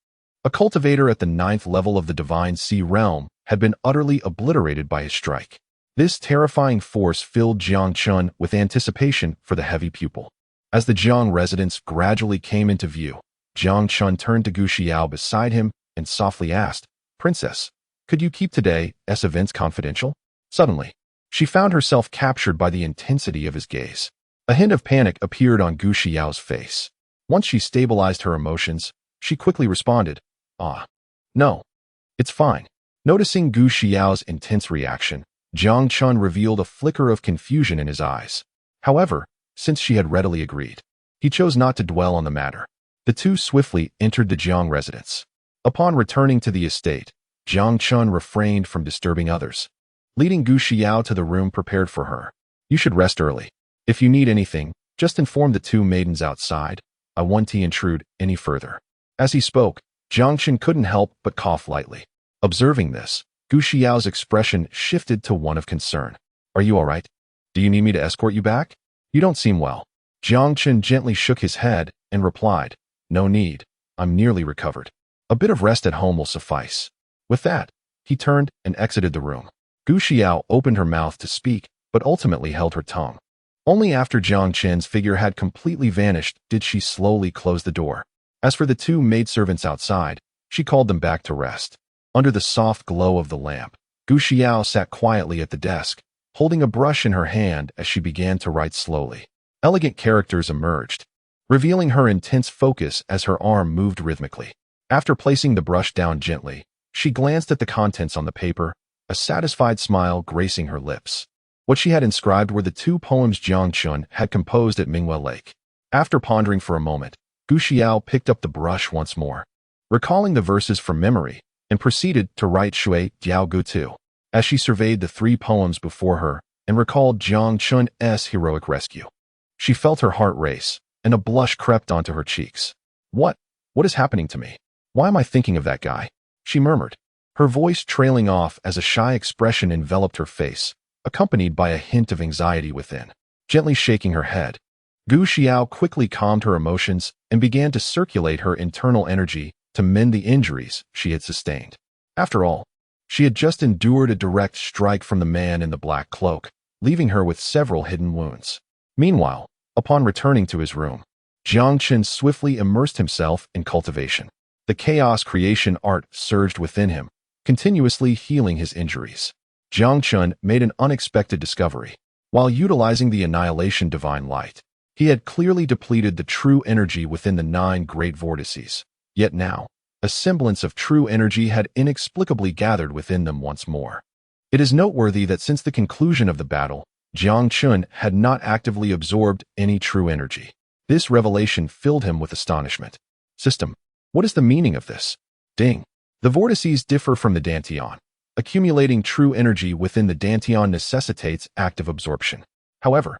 A cultivator at the 9th level of the Divine Sea realm had been utterly obliterated by his strike. This terrifying force filled Jiang Chen with anticipation for the heavy pupil. As the Jiang residence gradually came into view, Jiang Chen turned to Gu Xiao beside him and softly asked, "Princess, could you keep today's events confidential?" Suddenly, she found herself captured by the intensity of his gaze. A hint of panic appeared on Gu Xiao's face. Once she stabilized her emotions, she quickly responded, "No, it's fine." Noticing Gu Xiao's intense reaction, Jiang Chen revealed a flicker of confusion in his eyes. However, since she had readily agreed, he chose not to dwell on the matter. The two swiftly entered the Jiang residence. Upon returning to the estate, Jiang Chen refrained from disturbing others, leading Gu Xiao to the room prepared for her. "You should rest early. If you need anything, just inform the two maidens outside. I won't intrude any further." As he spoke, Jiang Chen couldn't help but cough lightly. Observing this, Gu Xiao's expression shifted to one of concern. "Are you all right? Do you need me to escort you back? You don't seem well." Jiang Chen gently shook his head and replied, "No need. I'm nearly recovered. A bit of rest at home will suffice." With that, he turned and exited the room. Gu Xiao opened her mouth to speak, but ultimately held her tongue. Only after Jiang Chen's figure had completely vanished did she slowly close the door. As for the two maidservants outside, she called them back to rest. Under the soft glow of the lamp, Gu Xiao sat quietly at the desk, holding a brush in her hand as she began to write slowly. Elegant characters emerged, revealing her intense focus as her arm moved rhythmically. After placing the brush down gently, she glanced at the contents on the paper, a satisfied smile gracing her lips. What she had inscribed were the two poems Jiang Chen had composed at Mingwe Lake. After pondering for a moment, Gu Xiao picked up the brush once more, recalling the verses from memory, and proceeded to write Shui Diao Gu Tu. As she surveyed the three poems before her and recalled Jiang Chen's heroic rescue, she felt her heart race, and a blush crept onto her cheeks. What is happening to me? Why am I thinking of that guy?" she murmured, her voice trailing off as a shy expression enveloped her face, accompanied by a hint of anxiety within. Gently shaking her head, Gu Xiao quickly calmed her emotions and began to circulate her internal energy to mend the injuries she had sustained. After all, she had just endured a direct strike from the man in the black cloak, leaving her with several hidden wounds. Meanwhile, upon returning to his room, Jiang Chen swiftly immersed himself in cultivation. The chaos creation art surged within him, continuously healing his injuries. Jiang Chen made an unexpected discovery. While utilizing the Annihilation Divine Light, he had clearly depleted the true energy within the 9 great vortices. Yet now, a semblance of true energy had inexplicably gathered within them once more. It is noteworthy that since the conclusion of the battle, Jiang Chen had not actively absorbed any true energy. This revelation filled him with astonishment. "System, what is the meaning of this?" Ding. The vortices differ from the Dantian. Accumulating true energy within the Dantian necessitates active absorption. However,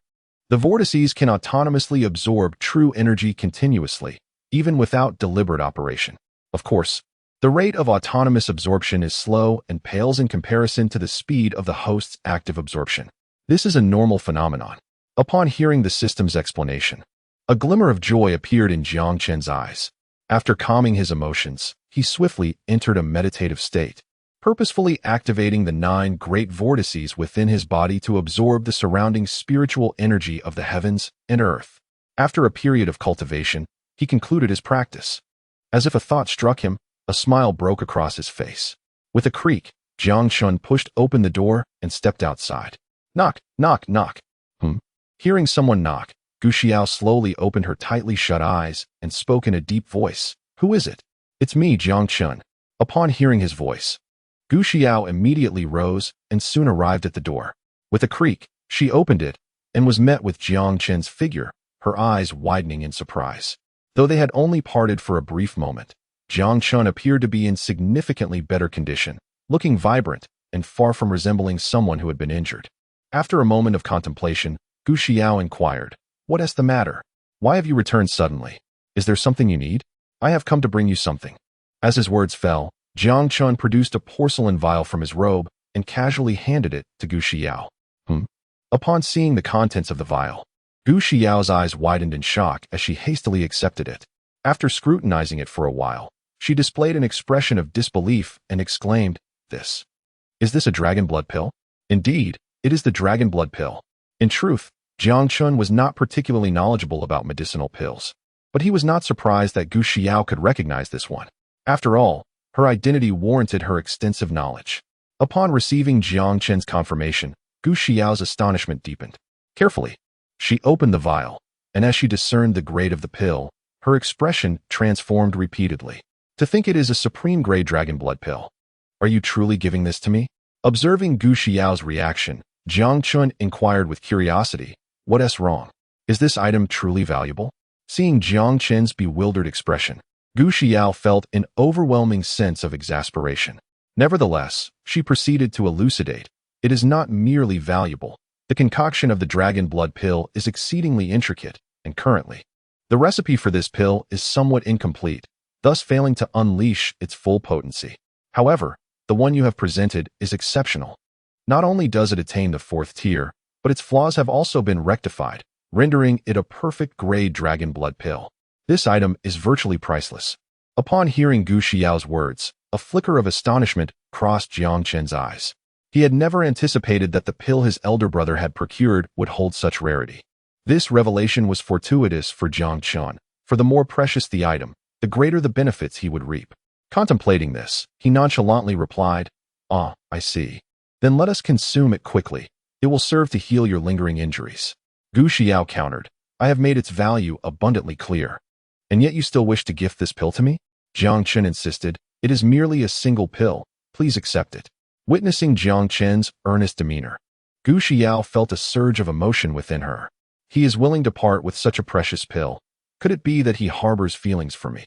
the vortices can autonomously absorb true energy continuously, even without deliberate operation. Of course, the rate of autonomous absorption is slow and pales in comparison to the speed of the host's active absorption. This is a normal phenomenon. Upon hearing the system's explanation, a glimmer of joy appeared in Jiang Chen's eyes. After calming his emotions, he swiftly entered a meditative state, purposefully activating the 9 great vortices within his body to absorb the surrounding spiritual energy of the heavens and earth. After a period of cultivation, he concluded his practice. As if a thought struck him, a smile broke across his face. With a creak, Jiang Chen pushed open the door and stepped outside. Knock, knock, knock. Hearing someone knock, Gu Xiao slowly opened her tightly shut eyes and spoke in a deep voice. "Who is it?" "It's me, Jiang Chen." Upon hearing his voice, Gu Xiao immediately rose and soon arrived at the door. With a creak, she opened it and was met with Jiang Chen's figure, her eyes widening in surprise. Though they had only parted for a brief moment, Jiang Chen appeared to be in significantly better condition, looking vibrant and far from resembling someone who had been injured. After a moment of contemplation, Gu Xiao inquired, "What is the matter? Why have you returned suddenly? Is there something you need? I have come to bring you something." As his words fell, Jiang Chen produced a porcelain vial from his robe and casually handed it to Gu Xiao. Upon seeing the contents of the vial, Gu Xiao's eyes widened in shock as she hastily accepted it. After scrutinizing it for a while, she displayed an expression of disbelief and exclaimed, Is this a dragon blood pill? Indeed, it is the dragon blood pill." In truth, Jiang Chen was not particularly knowledgeable about medicinal pills, but he was not surprised that Gu Xiao could recognize this one. After all, her identity warranted her extensive knowledge. Upon receiving Jiang Chen's confirmation, Gu Xiao's astonishment deepened. Carefully, she opened the vial, and as she discerned the grade of the pill, her expression transformed repeatedly. "To think it is a supreme-grade dragon blood pill. Are you truly giving this to me?" Observing Gu Xiao's reaction, Jiang Chen inquired with curiosity, "What is wrong? Is this item truly valuable?" Seeing Jiang Chen's bewildered expression, Gu Xiao felt an overwhelming sense of exasperation. Nevertheless, she proceeded to elucidate, "It is not merely valuable. The concoction of the dragon blood pill is exceedingly intricate, and currently, the recipe for this pill is somewhat incomplete, thus failing to unleash its full potency. However, the one you have presented is exceptional. Not only does it attain the 4th tier, but its flaws have also been rectified, rendering it a perfect grade dragon blood pill. This item is virtually priceless." Upon hearing Gu Xiao's words, a flicker of astonishment crossed Jiang Chen's eyes. He had never anticipated that the pill his elder brother had procured would hold such rarity. This revelation was fortuitous for Jiang Chen, for the more precious the item, the greater the benefits he would reap. Contemplating this, he nonchalantly replied, "Ah, I see. Then let us consume it quickly. It will serve to heal your lingering injuries." Gu Xiao countered, "I have made its value abundantly clear. And yet you still wish to gift this pill to me?" Jiang Chen insisted, "It is merely a single pill. Please accept it." Witnessing Jiang Chen's earnest demeanor, Gu Xiao felt a surge of emotion within her. He is willing to part with such a precious pill. Could it be that he harbors feelings for me?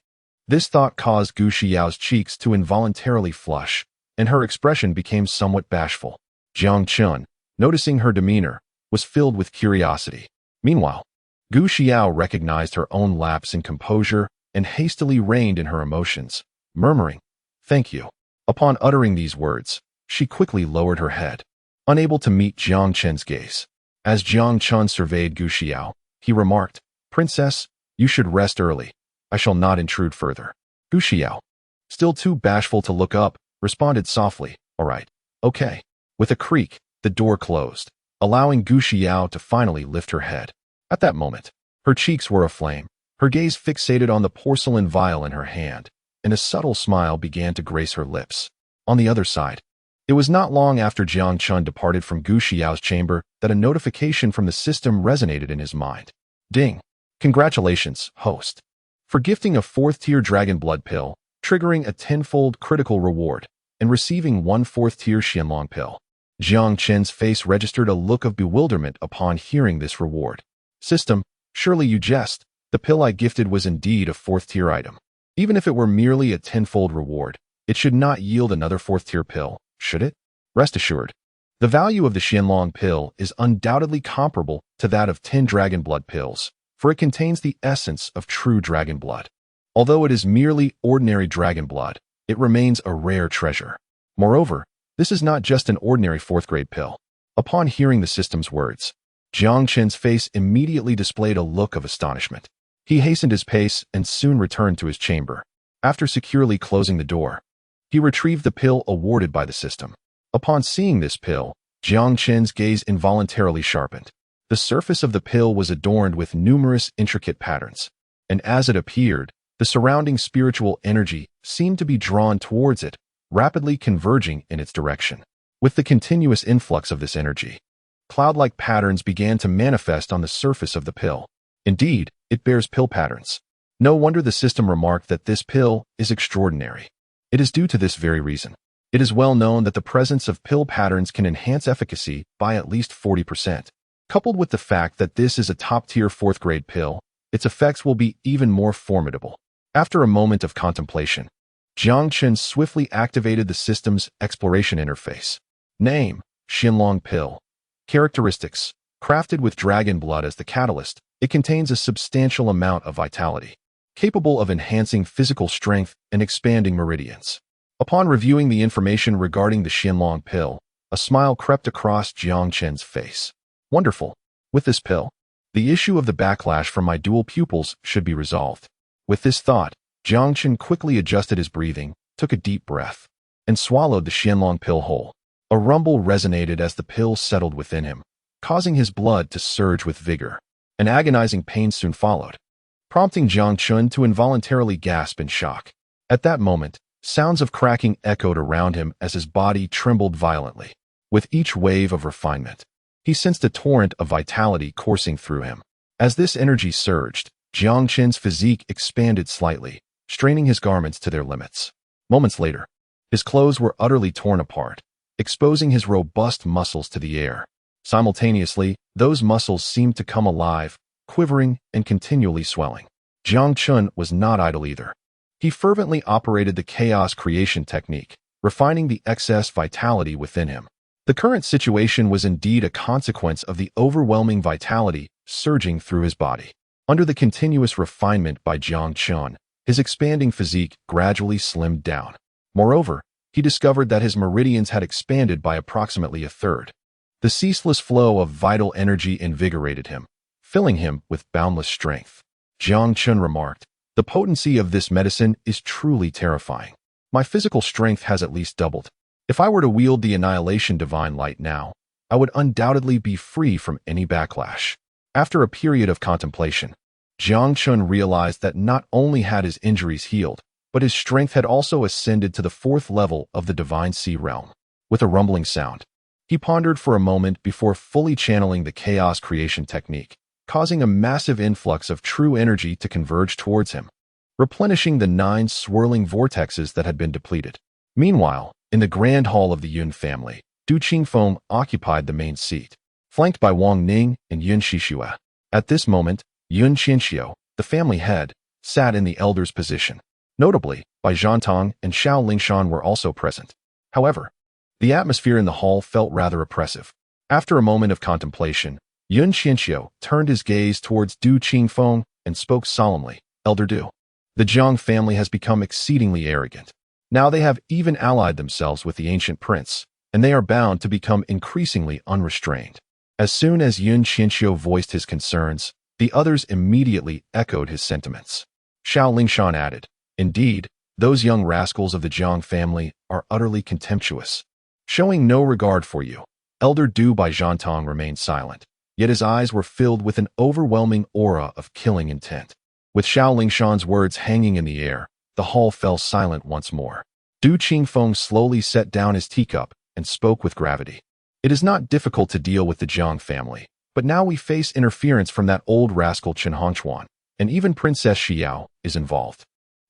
This thought caused Gu Xiao's cheeks to involuntarily flush, and her expression became somewhat bashful. Jiang Chen, noticing her demeanor, was filled with curiosity. Meanwhile, Gu Xiao recognized her own lapse in composure and hastily reined in her emotions, murmuring, "Thank you." Upon uttering these words, she quickly lowered her head, unable to meet Jiang Chen's gaze. As Jiang Chen surveyed Gu Xiao, he remarked, "Princess, you should rest early. I shall not intrude further." Gu Xiao, still too bashful to look up, responded softly, "All right, okay." With a creak, the door closed, allowing Gu Xiao to finally lift her head. At that moment, her cheeks were aflame, her gaze fixated on the porcelain vial in her hand, and a subtle smile began to grace her lips. On the other side, it was not long after Jiang Chen departed from Gu Xiao's chamber that a notification from the system resonated in his mind. Ding! Congratulations, host, for gifting a 4th-tier dragon blood pill, triggering a tenfold critical reward, and receiving 1 4th-tier Xianlong pill. Jiang Chen's face registered a look of bewilderment upon hearing this reward. System, surely you jest. The pill I gifted was indeed a 4th-tier item. Even if it were merely a tenfold reward, it should not yield another 4th-tier pill, should it? Rest assured, the value of the Xianlong pill is undoubtedly comparable to that of 10 dragon blood pills, for it contains the essence of true dragon blood. Although it is merely ordinary dragon blood, it remains a rare treasure. Moreover, this is not just an ordinary 4th-grade pill. Upon hearing the system's words, Jiang Chen's face immediately displayed a look of astonishment. He hastened his pace and soon returned to his chamber. After securely closing the door, he retrieved the pill awarded by the system. Upon seeing this pill, Jiang Chen's gaze involuntarily sharpened. The surface of the pill was adorned with numerous intricate patterns, and as it appeared, the surrounding spiritual energy seemed to be drawn towards it, rapidly converging in its direction. With the continuous influx of this energy, cloud-like patterns began to manifest on the surface of the pill. Indeed, it bears pill patterns. No wonder the system remarked that this pill is extraordinary. It is due to this very reason. It is well known that the presence of pill patterns can enhance efficacy by at least 40%. Coupled with the fact that this is a top-tier 4th-grade pill, its effects will be even more formidable. After a moment of contemplation, Jiang Chen swiftly activated the system's exploration interface. Name: Xianlong Pill. Characteristics: crafted with dragon blood as the catalyst, it contains a substantial amount of vitality, capable of enhancing physical strength and expanding meridians. Upon reviewing the information regarding the Xianlong Pill, a smile crept across Jiang Chen's face. Wonderful. With this pill, the issue of the backlash from my dual pupils should be resolved. With this thought, Jiang Chen quickly adjusted his breathing, took a deep breath, and swallowed the Xianlong Pill whole. A rumble resonated as the pill settled within him, causing his blood to surge with vigor. An agonizing pain soon followed, prompting Jiang Chen to involuntarily gasp in shock. At that moment, sounds of cracking echoed around him as his body trembled violently. With each wave of refinement, he sensed a torrent of vitality coursing through him. As this energy surged, Jiang Chen's physique expanded slightly, straining his garments to their limits. Moments later, his clothes were utterly torn apart, exposing his robust muscles to the air. Simultaneously, those muscles seemed to come alive, quivering and continually swelling. Jiang Chen was not idle either. He fervently operated the chaos creation technique, refining the excess vitality within him. The current situation was indeed a consequence of the overwhelming vitality surging through his body. Under the continuous refinement by Jiang Chen, his expanding physique gradually slimmed down. Moreover, he discovered that his meridians had expanded by approximately a third. The ceaseless flow of vital energy invigorated him, filling him with boundless strength. Jiang Chen remarked, "The potency of this medicine is truly terrifying. My physical strength has at least doubled. If I were to wield the Annihilation Divine Light now, I would undoubtedly be free from any backlash." After a period of contemplation, Jiang Chen realized that not only had his injuries healed, but his strength had also ascended to the 4th level of the Divine Sea Realm. With a rumbling sound, he pondered for a moment before fully channeling the chaos creation technique, causing a massive influx of true energy to converge towards him, replenishing the 9 swirling vortexes that had been depleted. Meanwhile, in the grand hall of the Yun family, Du Qingfeng occupied the main seat, flanked by Wang Ning and Yun Shixue. At this moment, Yun Qianxiu, the family head, sat in the elder's position. Notably, Bai Zhantong and Xiao Lingshan were also present. However, the atmosphere in the hall felt rather oppressive. After a moment of contemplation, Yun Qianxiu turned his gaze towards Du Qingfeng and spoke solemnly, "Elder Du, the Jiang family has become exceedingly arrogant. Now they have even allied themselves with the ancient prince, and they are bound to become increasingly unrestrained." As soon as Yun Qianxiu voiced his concerns, the others immediately echoed his sentiments. Xiao Lingshan added, "Indeed, those young rascals of the Jiang family are utterly contemptuous, showing no regard for you." Elder Du Bai Zhantong remained silent, yet his eyes were filled with an overwhelming aura of killing intent. With Xiao Lingshan's words hanging in the air, the hall fell silent once more. Du Qingfeng slowly set down his teacup and spoke with gravity. "It is not difficult to deal with the Jiang family, but now we face interference from that old rascal Chen Hongquan, and even Princess Xiao is involved.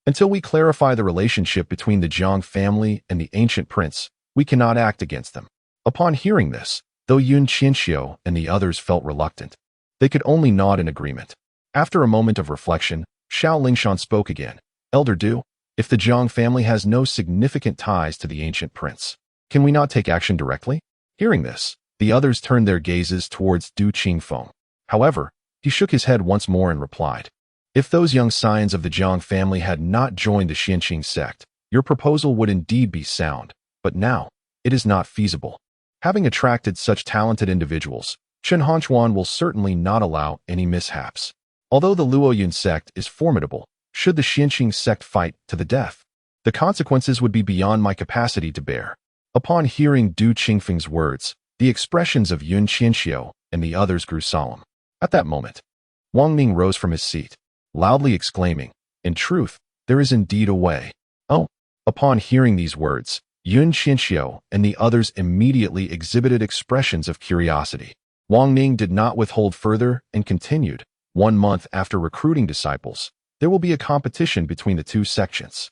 Until we clarify the relationship between the Jiang family and the ancient prince, we cannot act against them." Upon hearing this, though Yun Qianxiu and the others felt reluctant, they could only nod in agreement. After a moment of reflection, Xiao Lingshan spoke again, "Elder Du, if the Jiang family has no significant ties to the ancient prince, can we not take action directly?" Hearing this, the others turned their gazes towards Du Qingfeng. However, he shook his head once more and replied, "If those young scions of the Jiang family had not joined the Xianqing sect, your proposal would indeed be sound, but now, it is not feasible. Having attracted such talented individuals, Chen Hongquan will certainly not allow any mishaps. Although the Luoyun sect is formidable, should the Xianqing sect fight to the death, the consequences would be beyond my capacity to bear." Upon hearing Du Qingfeng's words, the expressions of Yun Qianxiu and the others grew solemn. At that moment, Wang Ning rose from his seat, loudly exclaiming, "In truth, there is indeed a way." "Oh!" Upon hearing these words, Yun Qianxiu and the others immediately exhibited expressions of curiosity. Wang Ning did not withhold further and continued, "1 month after recruiting disciples, there will be a competition between the 2 sections.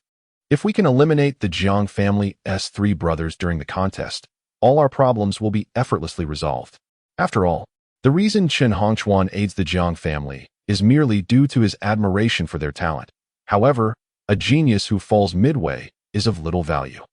If we can eliminate the Jiang family's 3 brothers during the contest, all our problems will be effortlessly resolved. After all, The reason Chen Hongchuan aids the Jiang family is merely due to his admiration for their talent. However, a genius who falls midway is of little value.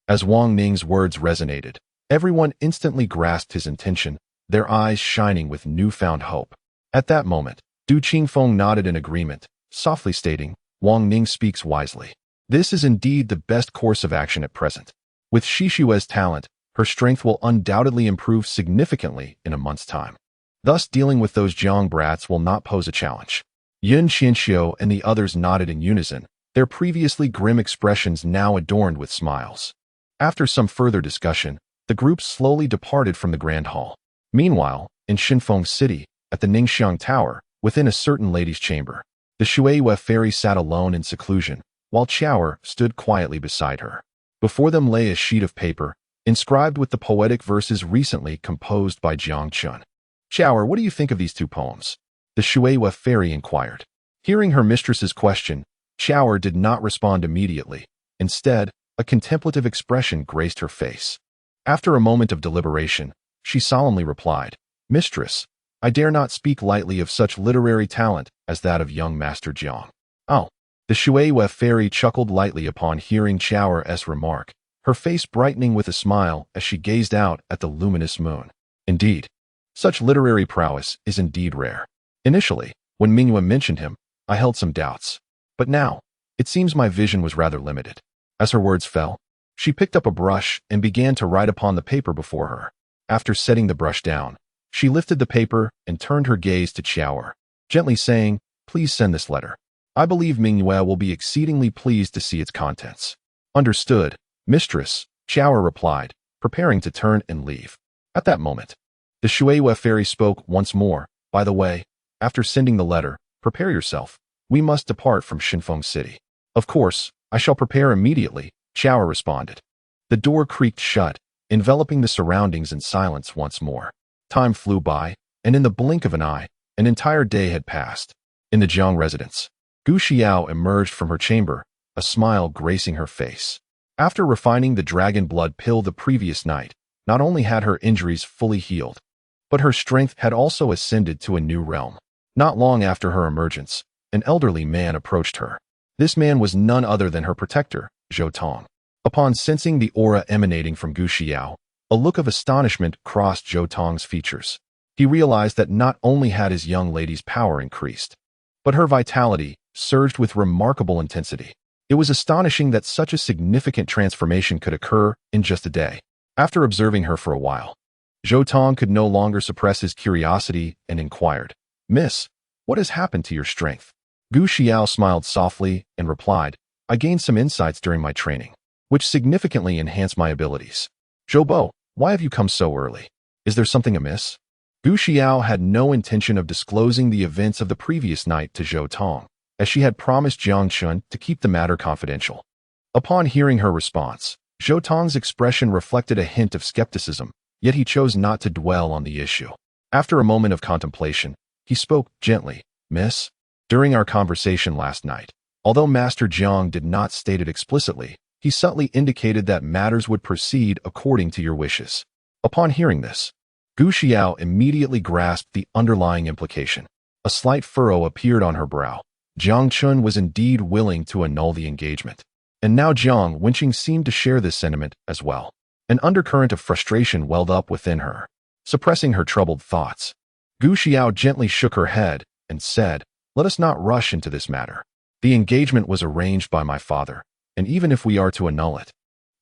As Wang Ning's words resonated, everyone instantly grasped his intention, their eyes shining with newfound hope. At that moment, Du Qingfeng nodded in agreement, softly stating, Wang Ning speaks wisely. This is indeed the best course of action at present. With Shishue's talent, her strength will undoubtedly improve significantly in a month's time. Thus, dealing with those Jiang brats will not pose a challenge. Yun Qianxiu and the others nodded in unison, their previously grim expressions now adorned with smiles. After some further discussion, the group slowly departed from the Grand Hall. Meanwhile, in Xinfeng City, at the Ningxiang Tower, within a certain lady's chamber, the Shueyue fairy sat alone in seclusion, while Qiao'er stood quietly beside her. Before them lay a sheet of paper, inscribed with the poetic verses recently composed by Jiang Chen. Qiao'er, what do you think of these two poems? The Shueyue fairy inquired. Hearing her mistress's question, Qiao'er did not respond immediately. Instead, a contemplative expression graced her face. After a moment of deliberation, she solemnly replied, Mistress, I dare not speak lightly of such literary talent as that of young Master Jiang. Oh. The Shueyue fairy chuckled lightly upon hearing Qiao'er's remark, her face brightening with a smile as she gazed out at the luminous moon. Indeed, such literary prowess is indeed rare. Initially, when Mingyue mentioned him, I held some doubts. But now, it seems my vision was rather limited. As her words fell, she picked up a brush and began to write upon the paper before her. After setting the brush down, she lifted the paper and turned her gaze to Qiao'er, gently saying, Please send this letter. I believe Mingyue will be exceedingly pleased to see its contents. Understood, Mistress, Qiao'er replied, preparing to turn and leave. At that moment, the Shueyue fairy spoke once more. By the way, after sending the letter, prepare yourself. We must depart from Xinfeng City. Of course, I shall prepare immediately, Qiao'er responded. The door creaked shut, enveloping the surroundings in silence once more. Time flew by, and in the blink of an eye, an entire day had passed. In the Jiang residence, Gu Xiao emerged from her chamber, a smile gracing her face. After refining the dragon blood pill the previous night, not only had her injuries fully healed, but her strength had also ascended to a new realm. Not long after her emergence, an elderly man approached her. This man was none other than her protector, Zhou Tong. Upon sensing the aura emanating from Gu Xiao, a look of astonishment crossed Zhou Tong's features. He realized that not only had his young lady's power increased, but her vitality surged with remarkable intensity. It was astonishing that such a significant transformation could occur in just a day. After observing her for a while, Zhou Tong could no longer suppress his curiosity and inquired, Miss, what has happened to your strength? Gu Xiao smiled softly and replied, I gained some insights during my training, which significantly enhanced my abilities. Zhou Bo, why have you come so early? Is there something amiss? Gu Xiao had no intention of disclosing the events of the previous night to Zhou Tong, as she had promised Jiang Chen to keep the matter confidential. Upon hearing her response, Zhou Tong's expression reflected a hint of skepticism, yet he chose not to dwell on the issue. After a moment of contemplation, he spoke gently, Miss, during our conversation last night, although Master Jiang did not state it explicitly, he subtly indicated that matters would proceed according to your wishes. Upon hearing this, Gu Xiao immediately grasped the underlying implication. A slight furrow appeared on her brow. Jiang Chen was indeed willing to annul the engagement. And now Jiang Wenqing seemed to share this sentiment as well. An undercurrent of frustration welled up within her. Suppressing her troubled thoughts, Gu Xiao gently shook her head and said, Let us not rush into this matter. The engagement was arranged by my father, and even if we are to annul it,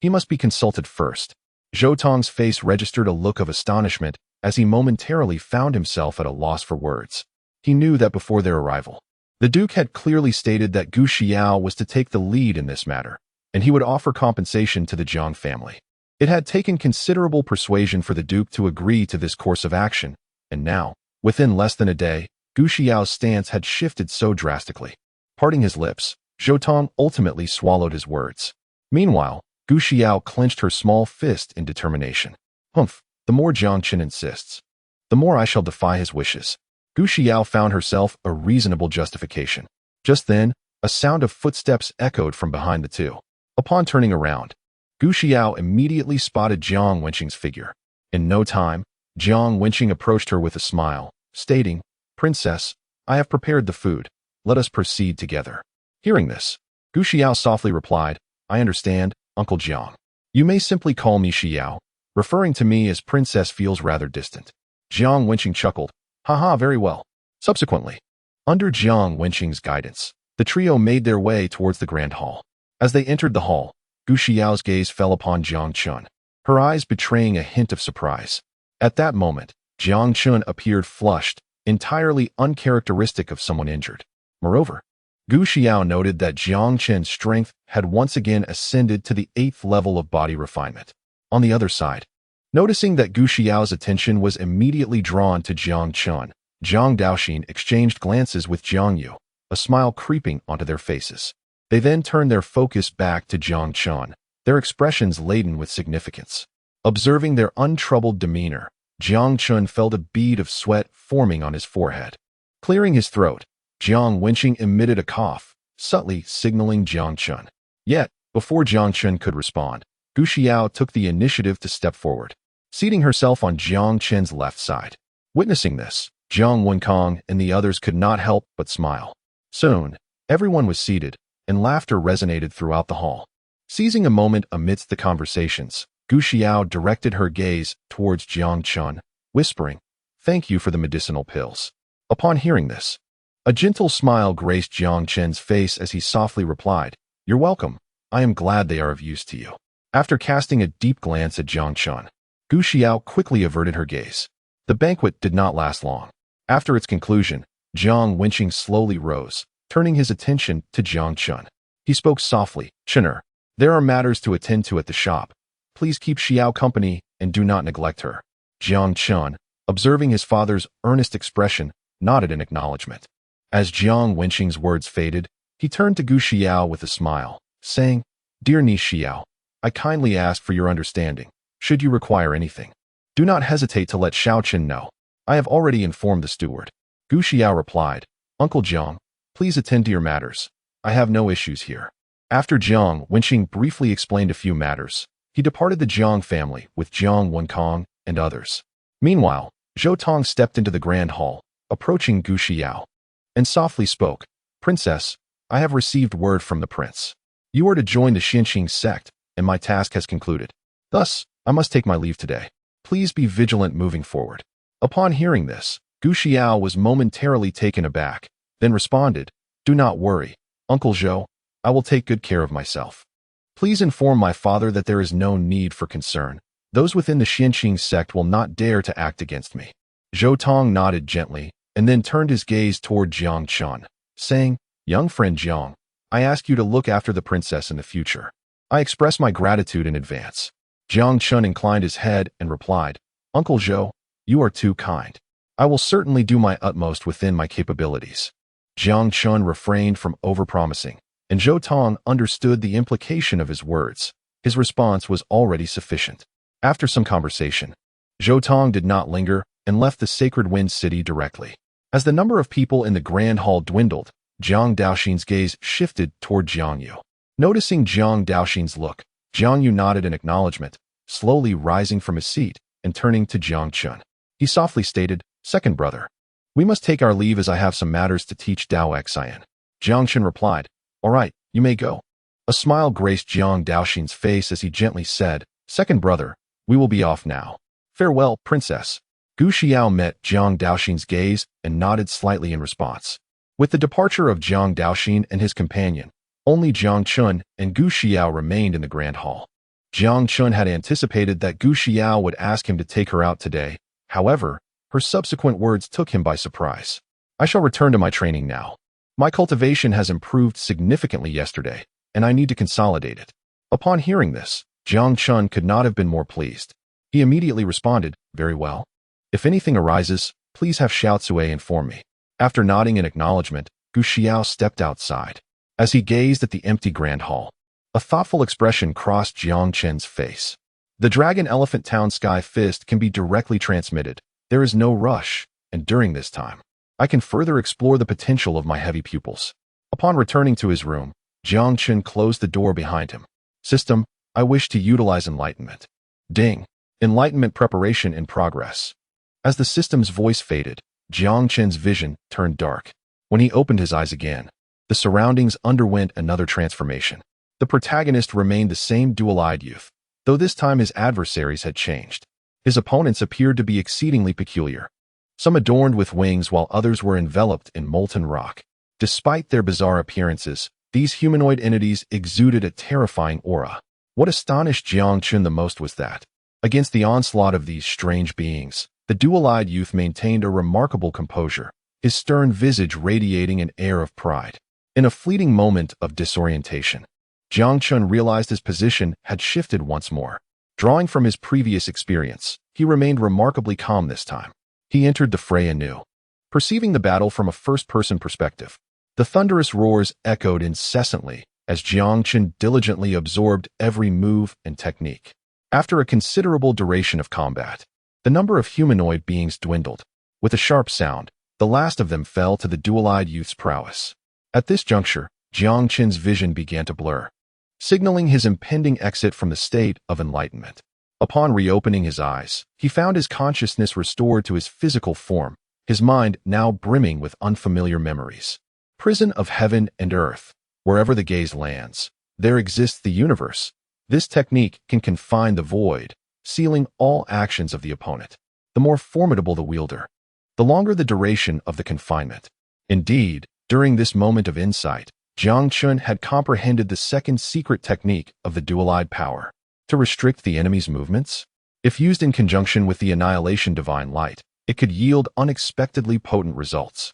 he must be consulted first. Zhou Tong's face registered a look of astonishment as he momentarily found himself at a loss for words. He knew that before their arrival, the Duke had clearly stated that Gu Xiao was to take the lead in this matter, and he would offer compensation to the Jiang family. It had taken considerable persuasion for the Duke to agree to this course of action, and now, within less than a day, Gu Xiao's stance had shifted so drastically. Parting his lips, Zhou Tong ultimately swallowed his words. Meanwhile, Gu Xiao clenched her small fist in determination. Humph, the more Jiang Chen insists, the more I shall defy his wishes. Gu Xiao found herself a reasonable justification. Just then, a sound of footsteps echoed from behind the two. Upon turning around, Gu Xiao immediately spotted Jiang Wenqing's figure. In no time, Jiang Wenqing approached her with a smile, stating, "Princess, I have prepared the food. Let us proceed together." Hearing this, Gu Xiao softly replied, "I understand, Uncle Jiang. You may simply call me Xiao. Referring to me as princess feels rather distant." Jiang Wenqing chuckled, "Haha, very well." Subsequently, under Jiang Wenqing's guidance, the trio made their way towards the grand hall. As they entered the hall, Gu Xiao's gaze fell upon Jiang Chen, her eyes betraying a hint of surprise. At that moment, Jiang Chen appeared flushed, entirely uncharacteristic of someone injured. Moreover, Gu Xiao noted that Jiang Chen's strength had once again ascended to the 8th level of body refinement. On the other side, noticing that Gu Xiao's attention was immediately drawn to Jiang Chen, Jiang Daoxin exchanged glances with Jiang Yu, a smile creeping onto their faces. They then turned their focus back to Jiang Chen, their expressions laden with significance. Observing their untroubled demeanor, Jiang Chen felt a bead of sweat forming on his forehead. Clearing his throat, Jiang Wenqing emitted a cough, subtly signaling Jiang Chen. Yet, before Jiang Chen could respond, Gu Xiao took the initiative to step forward, seating herself on Jiang Chen's left side. Witnessing this, Jiang Wenkong and the others could not help but smile. Soon, everyone was seated, and laughter resonated throughout the hall. Seizing a moment amidst the conversations, Gu Xiao directed her gaze towards Jiang Chen, whispering, "Thank you for the medicinal pills." Upon hearing this, a gentle smile graced Jiang Chen's face as he softly replied, "You're welcome. I am glad they are of use to you." After casting a deep glance at Jiang Chen, Gu Xiao quickly averted her gaze. The banquet did not last long. After its conclusion, Jiang Wenqing slowly rose, turning his attention to Jiang Chen. He spoke softly, "Chener, there are matters to attend to at the shop. Please keep Xiao company and do not neglect her." Jiang Chen, observing his father's earnest expression, nodded in acknowledgement. As Jiang Wenqing's words faded, he turned to Gu Xiao with a smile, saying, "Dear niece Xiao, I kindly ask for your understanding. Should you require anything, do not hesitate to let Xiao Chen know. I have already informed the steward." Gu Xiao replied, "Uncle Jiang, please attend to your matters. I have no issues here." After Jiang Wenqing briefly explained a few matters, he departed the Jiang family with Jiang Wenkong and others. Meanwhile, Zhou Tong stepped into the grand hall, approaching Gu Xiao, and softly spoke, "Princess, I have received word from the prince. You are to join the Xianqing sect, and my task has concluded. Thus, I must take my leave today. Please be vigilant moving forward." Upon hearing this, Gu Xiao was momentarily taken aback, then responded, "Do not worry, Uncle Zhou. I will take good care of myself. Please inform my father that there is no need for concern. Those within the Xianqing sect will not dare to act against me." Zhou Tong nodded gently, and then turned his gaze toward Jiang Chen, saying, "Young friend Jiang, I ask you to look after the princess in the future. I express my gratitude in advance." Jiang Chen inclined his head and replied, "Uncle Zhou, you are too kind. I will certainly do my utmost within my capabilities." Jiang Chen refrained from overpromising, and Zhou Tong understood the implication of his words. His response was already sufficient. After some conversation, Zhou Tong did not linger and left the Sacred Wind City directly. As the number of people in the grand hall dwindled, Jiang Daoxin's gaze shifted toward Jiang Yu. Noticing Jiang Daoxin's look, Jiang Yu nodded in acknowledgement, slowly rising from his seat and turning to Jiang Chen. He softly stated, "Second brother, we must take our leave as I have some matters to teach Daoxin." Jiang Chen replied, "All right, you may go." A smile graced Jiang Daoxin's face as he gently said, "Second brother, we will be off now. Farewell, princess." Gu Xiao met Jiang Daoxin's gaze and nodded slightly in response. With the departure of Jiang Daoxin and his companion, only Jiang Chen and Gu Xiao remained in the grand hall. Jiang Chen had anticipated that Gu Xiao would ask him to take her out today. However, her subsequent words took him by surprise. "I shall return to my training now. My cultivation has improved significantly yesterday, and I need to consolidate it." Upon hearing this, Jiang Chen could not have been more pleased. He immediately responded, "Very well. If anything arises, please have Xiao Cui inform me." After nodding in acknowledgement, Gu Xiao stepped outside. As he gazed at the empty grand hall, a thoughtful expression crossed Jiang Chen's face. The Dragon Elephant Town Sky Fist can be directly transmitted. There is no rush, and during this time, I can further explore the potential of my heavy pupils. Upon returning to his room, Jiang Chen closed the door behind him. "System, I wish to utilize enlightenment." Ding. Enlightenment preparation in progress. As the system's voice faded, Jiang Chen's vision turned dark. When he opened his eyes again, the surroundings underwent another transformation. The protagonist remained the same dual-eyed youth, though this time his adversaries had changed. His opponents appeared to be exceedingly peculiar. Some adorned with wings while others were enveloped in molten rock. Despite their bizarre appearances, these humanoid entities exuded a terrifying aura. What astonished Jiang Chen the most was that, against the onslaught of these strange beings, the dual-eyed youth maintained a remarkable composure, his stern visage radiating an air of pride. In a fleeting moment of disorientation, Jiang Chen realized his position had shifted once more. Drawing from his previous experience, he remained remarkably calm this time. He entered the fray anew. Perceiving the battle from a first-person perspective, the thunderous roars echoed incessantly as Jiang Chen diligently absorbed every move and technique. After a considerable duration of combat, the number of humanoid beings dwindled. With a sharp sound, the last of them fell to the dual-eyed youth's prowess. At this juncture, Jiang Chen's vision began to blur, signaling his impending exit from the state of enlightenment. Upon reopening his eyes, he found his consciousness restored to his physical form, his mind now brimming with unfamiliar memories. Prison of heaven and earth. Wherever the gaze lands, there exists the universe. This technique can confine the void, sealing all actions of the opponent. The more formidable the wielder, the longer the duration of the confinement. Indeed, during this moment of insight, Jiang Chen had comprehended the second secret technique of the dual-eyed power, to restrict the enemy's movements. If used in conjunction with the Annihilation Divine Light, it could yield unexpectedly potent results.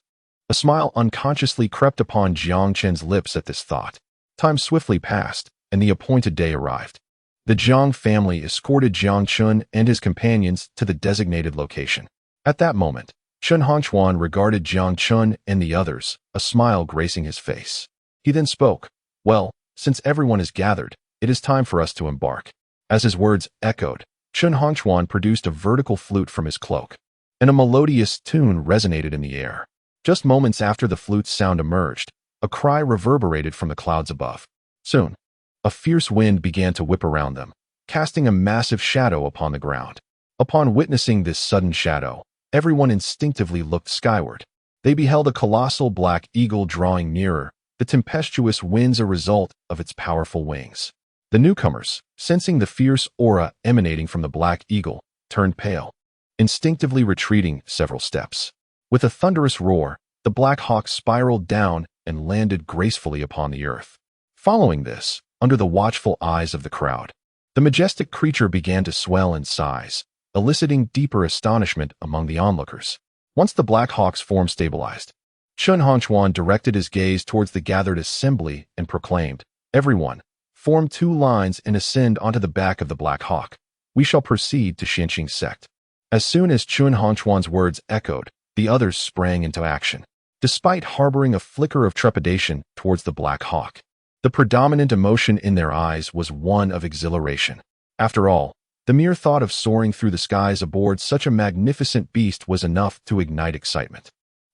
A smile unconsciously crept upon Jiang Chen's lips at this thought. Time swiftly passed, and the appointed day arrived. The Jiang family escorted Jiang Chen and his companions to the designated location. At that moment, Chen Hongchuan regarded Jiang Chen and the others, a smile gracing his face. He then spoke, "Well, since everyone is gathered, it is time for us to embark." As his words echoed, Chen Hongchuan produced a vertical flute from his cloak, and a melodious tune resonated in the air. Just moments after the flute's sound emerged, a cry reverberated from the clouds above. Soon, a fierce wind began to whip around them, casting a massive shadow upon the ground. Upon witnessing this sudden shadow, everyone instinctively looked skyward. They beheld a colossal black eagle drawing nearer, the tempestuous winds a result of its powerful wings. The newcomers, sensing the fierce aura emanating from the black eagle, turned pale, instinctively retreating several steps. With a thunderous roar, the black hawk spiraled down and landed gracefully upon the earth. Following this, under the watchful eyes of the crowd, the majestic creature began to swell in size, eliciting deeper astonishment among the onlookers. Once the black hawk's form stabilized, Chen Hongchuan directed his gaze towards the gathered assembly and proclaimed, "Everyone, form 2 lines and ascend onto the back of the black hawk. We shall proceed to Tianxiang sect." As soon as Chen Hongchuan's words echoed, the others sprang into action. Despite harboring a flicker of trepidation towards the black hawk, the predominant emotion in their eyes was one of exhilaration. After all, the mere thought of soaring through the skies aboard such a magnificent beast was enough to ignite excitement.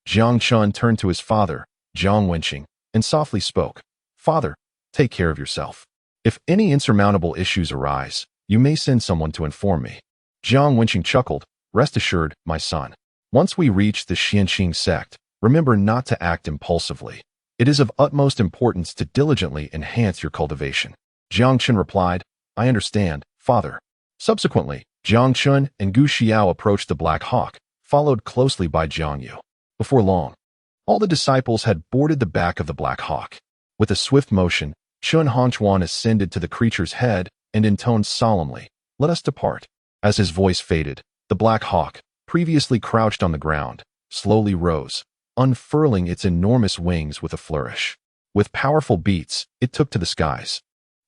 Jiang Chen turned to his father, Jiang Wenqing, and softly spoke, "Father, take care of yourself. If any insurmountable issues arise, you may send someone to inform me." Jiang Wenqing chuckled, "Rest assured, my son. Once we reach the Tianxiang sect, remember not to act impulsively. It is of utmost importance to diligently enhance your cultivation." Jiang Chen replied, "I understand, father." Subsequently, Jiang Chen and Gu Xiao approached the Black Hawk, followed closely by Jiang Yu. Before long, all the disciples had boarded the back of the Black Hawk. With a swift motion, Chen Hongchuan ascended to the creature's head and intoned solemnly, "Let us depart." As his voice faded, the Black Hawk, previously crouched on the ground, slowly rose, unfurling its enormous wings with a flourish. With powerful beats, it took to the skies.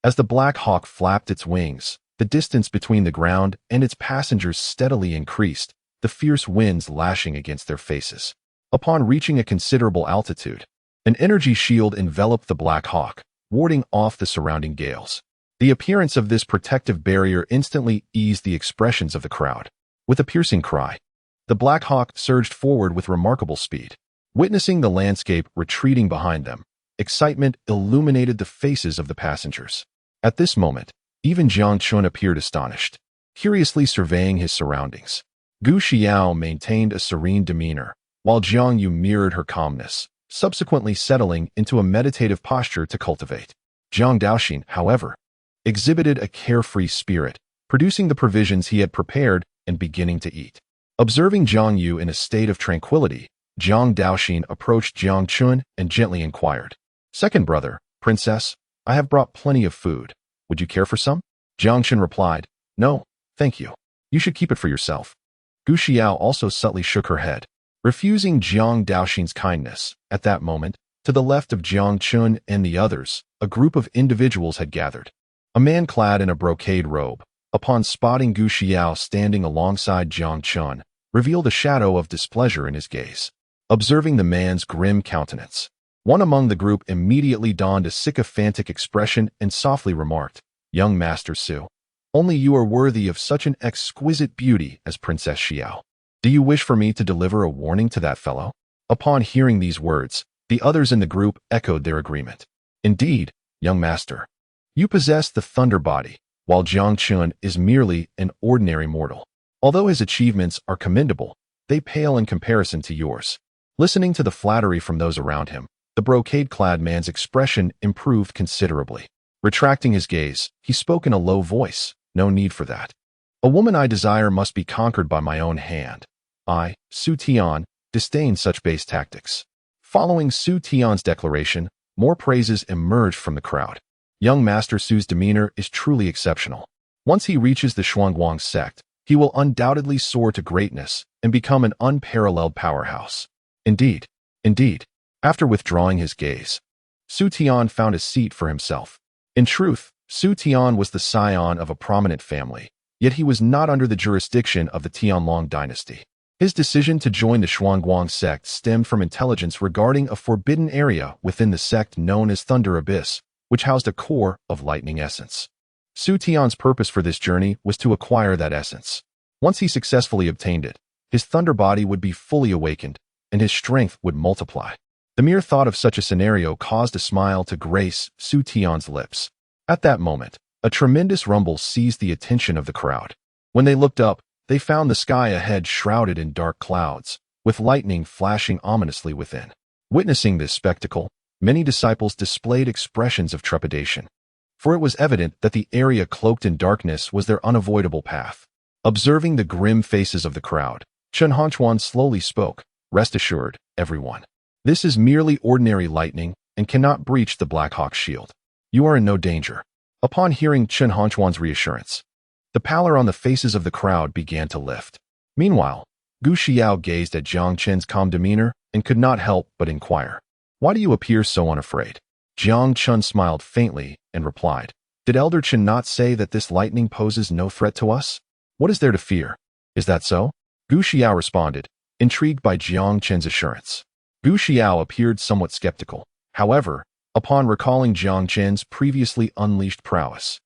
As the Black Hawk flapped its wings, the distance between the ground and its passengers steadily increased, the fierce winds lashing against their faces. Upon reaching a considerable altitude, an energy shield enveloped the Black Hawk, warding off the surrounding gales. The appearance of this protective barrier instantly eased the expressions of the crowd. With a piercing cry, the Black Hawk surged forward with remarkable speed. Witnessing the landscape retreating behind them, excitement illuminated the faces of the passengers. At this moment, even Jiang Chen appeared astonished, curiously surveying his surroundings. Gu Xiao maintained a serene demeanor, while Jiang Yu mirrored her calmness, subsequently settling into a meditative posture to cultivate. Jiang Daoxin, however, exhibited a carefree spirit, producing the provisions he had prepared and beginning to eat. Observing Jiang Yu in a state of tranquility, Jiang Daoxin approached Jiang Chen and gently inquired, "Second brother, princess, I have brought plenty of food. Would you care for some?" Jiang Chen replied, "No, thank you. You should keep it for yourself." Gu Xiao also subtly shook her head, refusing Jiang Daoxin's kindness. At that moment, to the left of Jiang Chen and the others, a group of individuals had gathered. A man clad in a brocade robe, upon spotting Gu Xiao standing alongside Jiang Chen, revealed a shadow of displeasure in his gaze. Observing the man's grim countenance, one among the group immediately donned a sycophantic expression and softly remarked, "Young Master Su, only you are worthy of such an exquisite beauty as Princess Xiao. Do you wish for me to deliver a warning to that fellow?" Upon hearing these words, the others in the group echoed their agreement. "Indeed, young master, you possess the thunder body, while Jiang Chen is merely an ordinary mortal. Although his achievements are commendable, they pale in comparison to yours." Listening to the flattery from those around him, the brocade-clad man's expression improved considerably. Retracting his gaze, he spoke in a low voice, "No need for that. A woman I desire must be conquered by my own hand. I, Su Tian, disdain such base tactics." Following Su Tian's declaration, more praises emerged from the crowd. Young Master Su's demeanor is truly exceptional. Once he reaches the Shuangguang sect, he will undoubtedly soar to greatness and become an unparalleled powerhouse. Indeed, indeed. After withdrawing his gaze, Su Tian found a seat for himself. In truth, Su Tian was the scion of a prominent family, yet he was not under the jurisdiction of the Tianlong dynasty. His decision to join the Shuangguang sect stemmed from intelligence regarding a forbidden area within the sect known as Thunder Abyss, which housed a core of lightning essence. Su Tian's purpose for this journey was to acquire that essence. Once he successfully obtained it, his thunder body would be fully awakened, and his strength would multiply. The mere thought of such a scenario caused a smile to grace Su Tian's lips. At that moment, a tremendous rumble seized the attention of the crowd. When they looked up, they found the sky ahead shrouded in dark clouds, with lightning flashing ominously within. Witnessing this spectacle, many disciples displayed expressions of trepidation, for it was evident that the area cloaked in darkness was their unavoidable path. Observing the grim faces of the crowd, Chen Hanchuan slowly spoke, "Rest assured, everyone. This is merely ordinary lightning and cannot breach the Black Hawk's shield. You are in no danger." Upon hearing Chen Hanchuan's reassurance, the pallor on the faces of the crowd began to lift. Meanwhile, Gu Xiao gazed at Jiang Chen's calm demeanor and could not help but inquire, "Why do you appear so unafraid?" Jiang Chen smiled faintly and replied, "Did Elder Chen not say that this lightning poses no threat to us? What is there to fear? Is that so?" Gu Xiao responded, intrigued by Jiang Chen's assurance. Gu Xiao appeared somewhat skeptical, however, upon recalling Jiang Chen's previously unleashed prowess.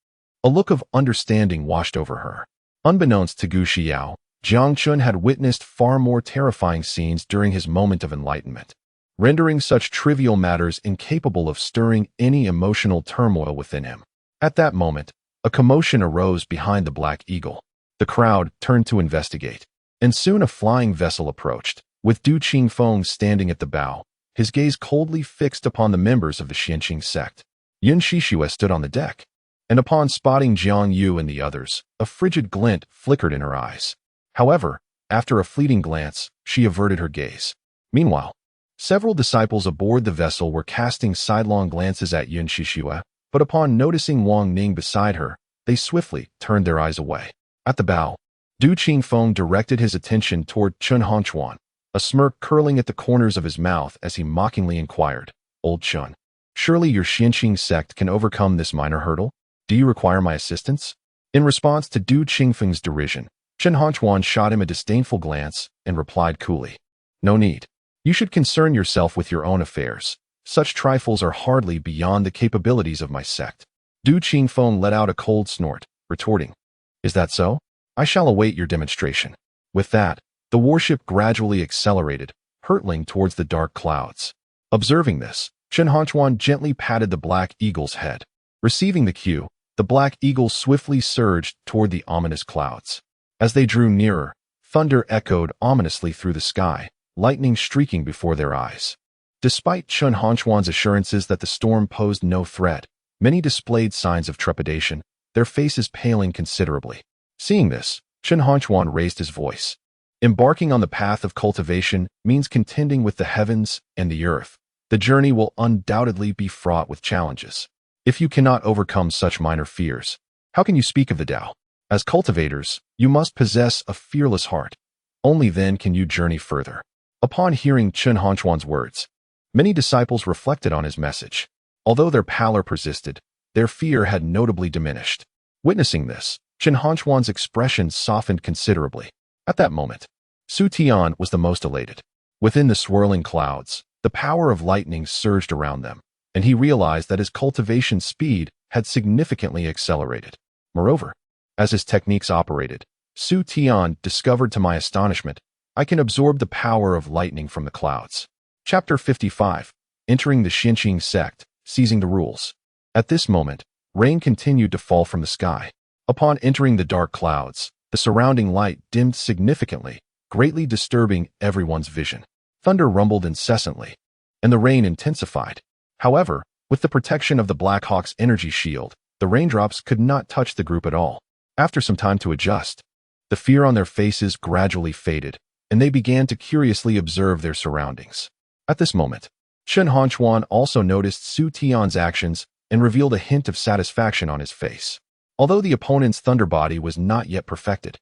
A look of understanding washed over her. Unbeknownst to Gu Xiao, Jiang Chen had witnessed far more terrifying scenes during his moment of enlightenment, rendering such trivial matters incapable of stirring any emotional turmoil within him. At that moment, a commotion arose behind the Black Eagle. The crowd turned to investigate, and soon a flying vessel approached, with Du Qingfeng standing at the bow, his gaze coldly fixed upon the members of the Xianqing sect. Yun Shishue stood on the deck, and upon spotting Jiang Yu and the others, a frigid glint flickered in her eyes. However, after a fleeting glance, she averted her gaze. Meanwhile, several disciples aboard the vessel were casting sidelong glances at Yun Shishue, but upon noticing Wang Ning beside her, they swiftly turned their eyes away. At the bow, Du Qingfeng directed his attention toward Chen Hanchuan, a smirk curling at the corners of his mouth as he mockingly inquired, "Old Chen, surely your Xianqing sect can overcome this minor hurdle? Do you require my assistance?" In response to Du Qingfeng's derision, Chen Hanchuan shot him a disdainful glance and replied coolly, "No need. You should concern yourself with your own affairs. Such trifles are hardly beyond the capabilities of my sect." Du Qingfeng let out a cold snort, retorting, "Is that so? I shall await your demonstration." With that, the warship gradually accelerated, hurtling towards the dark clouds. Observing this, Chen Hanchuan gently patted the Black Eagle's head. Receiving the cue, the Black Eagle swiftly surged toward the ominous clouds. As they drew nearer, Thunder echoed ominously through the sky, lightning streaking before their eyes. Despite Chen Hongquan's assurances that the storm posed no threat, many displayed signs of trepidation, their faces paling considerably. Seeing this, Chen Hongquan raised his voice. Embarking on the path of cultivation means contending with the heavens and the earth. The journey will undoubtedly be fraught with challenges. If you cannot overcome such minor fears, how can you speak of the Tao? As cultivators, you must possess a fearless heart. Only then can you journey further. Upon hearing Chen Hongquan's words, many disciples reflected on his message. Although their pallor persisted, their fear had notably diminished. Witnessing this, Chen Hongquan's expression softened considerably. At that moment, Su Tian was the most elated. Within the swirling clouds, the power of lightning surged around them, and he realized that his cultivation speed had significantly accelerated. Moreover, as his techniques operated, Su Tian discovered to my astonishment, I can absorb the power of lightning from the clouds. Chapter 55. Entering the Tianxiang sect, seizing the rules. At this moment, rain continued to fall from the sky. Upon entering the dark clouds, the surrounding light dimmed significantly, greatly disturbing everyone's vision. Thunder rumbled incessantly, and the rain intensified. However, with the protection of the Black Hawk's energy shield, the raindrops could not touch the group at all. After some time to adjust, the fear on their faces gradually faded, and they began to curiously observe their surroundings. At this moment, Chen Hongquan also noticed Su Tian's actions and revealed a hint of satisfaction on his face. Although the opponent's thunder body was not yet perfected,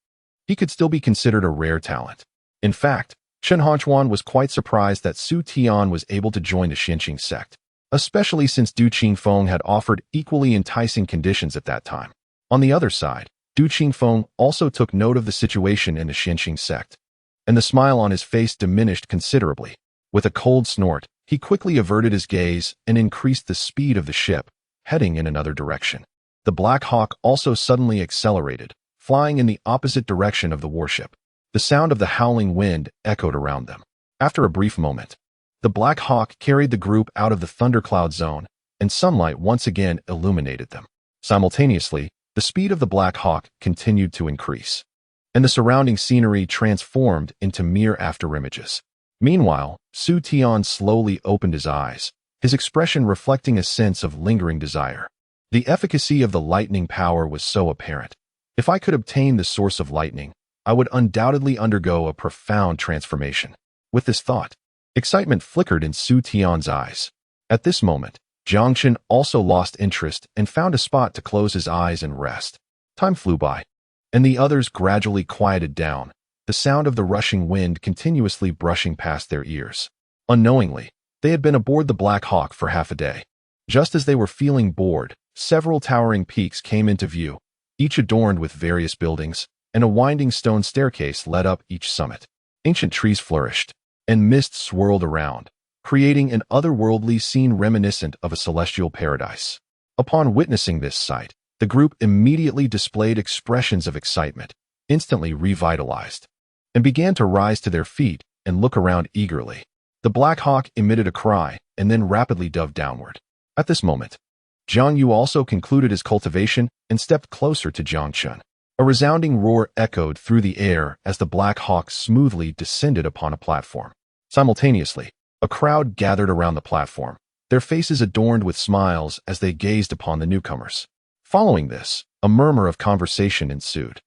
he could still be considered a rare talent. In fact, Chen Hongquan was quite surprised that Su Tian was able to join the Tianxiang sect, especially since Du Qingfeng had offered equally enticing conditions at that time. On the other side, Du Qingfeng also took note of the situation in the Tianxiang sect, and the smile on his face diminished considerably. With a cold snort, he quickly averted his gaze and increased the speed of the ship, heading in another direction. The Black Hawk also suddenly accelerated, flying in the opposite direction of the warship. The sound of the howling wind echoed around them. After a brief moment, the Black Hawk carried the group out of the thundercloud zone, and sunlight once again illuminated them. Simultaneously, the speed of the Black Hawk continued to increase, and the surrounding scenery transformed into mere afterimages. Meanwhile, Su Tian slowly opened his eyes, his expression reflecting a sense of lingering desire. The efficacy of the lightning power was so apparent. If I could obtain the source of lightning, I would undoubtedly undergo a profound transformation. With this thought, excitement flickered in Su Tian's eyes. At this moment, Jiang Chen also lost interest and found a spot to close his eyes and rest. Time flew by, and the others gradually quieted down, the sound of the rushing wind continuously brushing past their ears. Unknowingly, they had been aboard the Black Hawk for half a day. Just as they were feeling bored, several towering peaks came into view, each adorned with various buildings, and a winding stone staircase led up each summit. Ancient trees flourished, and mist swirled around, creating an otherworldly scene reminiscent of a celestial paradise. Upon witnessing this sight, the group immediately displayed expressions of excitement, instantly revitalized, and began to rise to their feet and look around eagerly. The Black Hawk emitted a cry and then rapidly dove downward. At this moment, Jiang Yu also concluded his cultivation and stepped closer to Jiang Chen. A resounding roar echoed through the air as the Black Hawk smoothly descended upon a platform. Simultaneously, a crowd gathered around the platform, their faces adorned with smiles as they gazed upon the newcomers. Following this, a murmur of conversation ensued.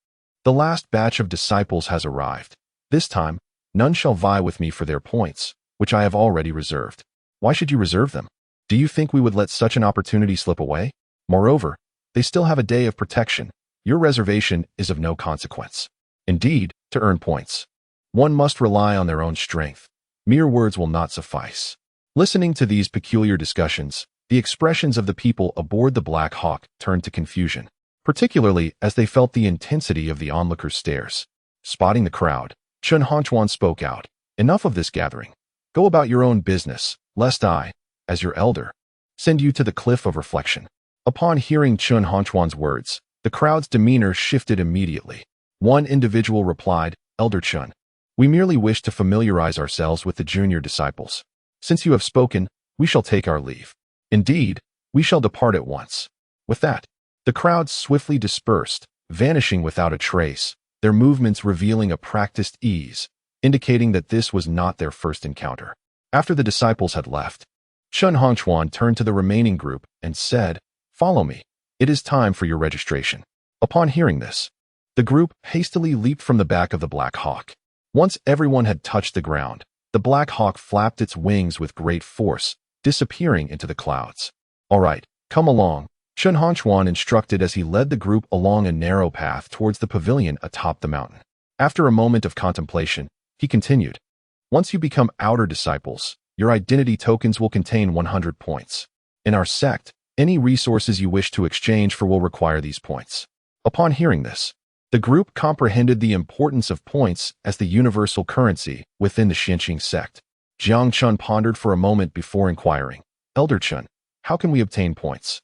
The last batch of disciples has arrived. This time, none shall vie with me for their points, which I have already reserved. Why should you reserve them? Do you think we would let such an opportunity slip away? Moreover, they still have a day of protection. Your reservation is of no consequence. Indeed, to earn points, one must rely on their own strength. Mere words will not suffice. Listening to these peculiar discussions, the expressions of the people aboard the Black Hawk turned to confusion, particularly as they felt the intensity of the onlookers' stares. Spotting the crowd, Chen Hongquan spoke out. Enough of this gathering. Go about your own business, lest I, as your elder, send you to the cliff of reflection. Upon hearing Chen Hongquan's words, the crowd's demeanor shifted immediately. One individual replied, Elder Chen, we merely wish to familiarize ourselves with the junior disciples. Since you have spoken, we shall take our leave. Indeed, we shall depart at once. With that, the crowd swiftly dispersed, vanishing without a trace, their movements revealing a practiced ease, indicating that this was not their first encounter. After the disciples had left, Chen Hongchuan turned to the remaining group and said, "Follow me. It is time for your registration." Upon hearing this, the group hastily leaped from the back of the Black Hawk. Once everyone had touched the ground, the Black Hawk flapped its wings with great force, disappearing into the clouds. "All right, come along," Chen Hongchuan instructed as he led the group along a narrow path towards the pavilion atop the mountain. After a moment of contemplation, he continued, "Once you become outer disciples, your identity tokens will contain 100 points. In our sect, any resources you wish to exchange for will require these points." Upon hearing this, the group comprehended the importance of points as the universal currency within the Tianxiang sect. Jiang Chen pondered for a moment before inquiring, "Elder Chen, how can we obtain points?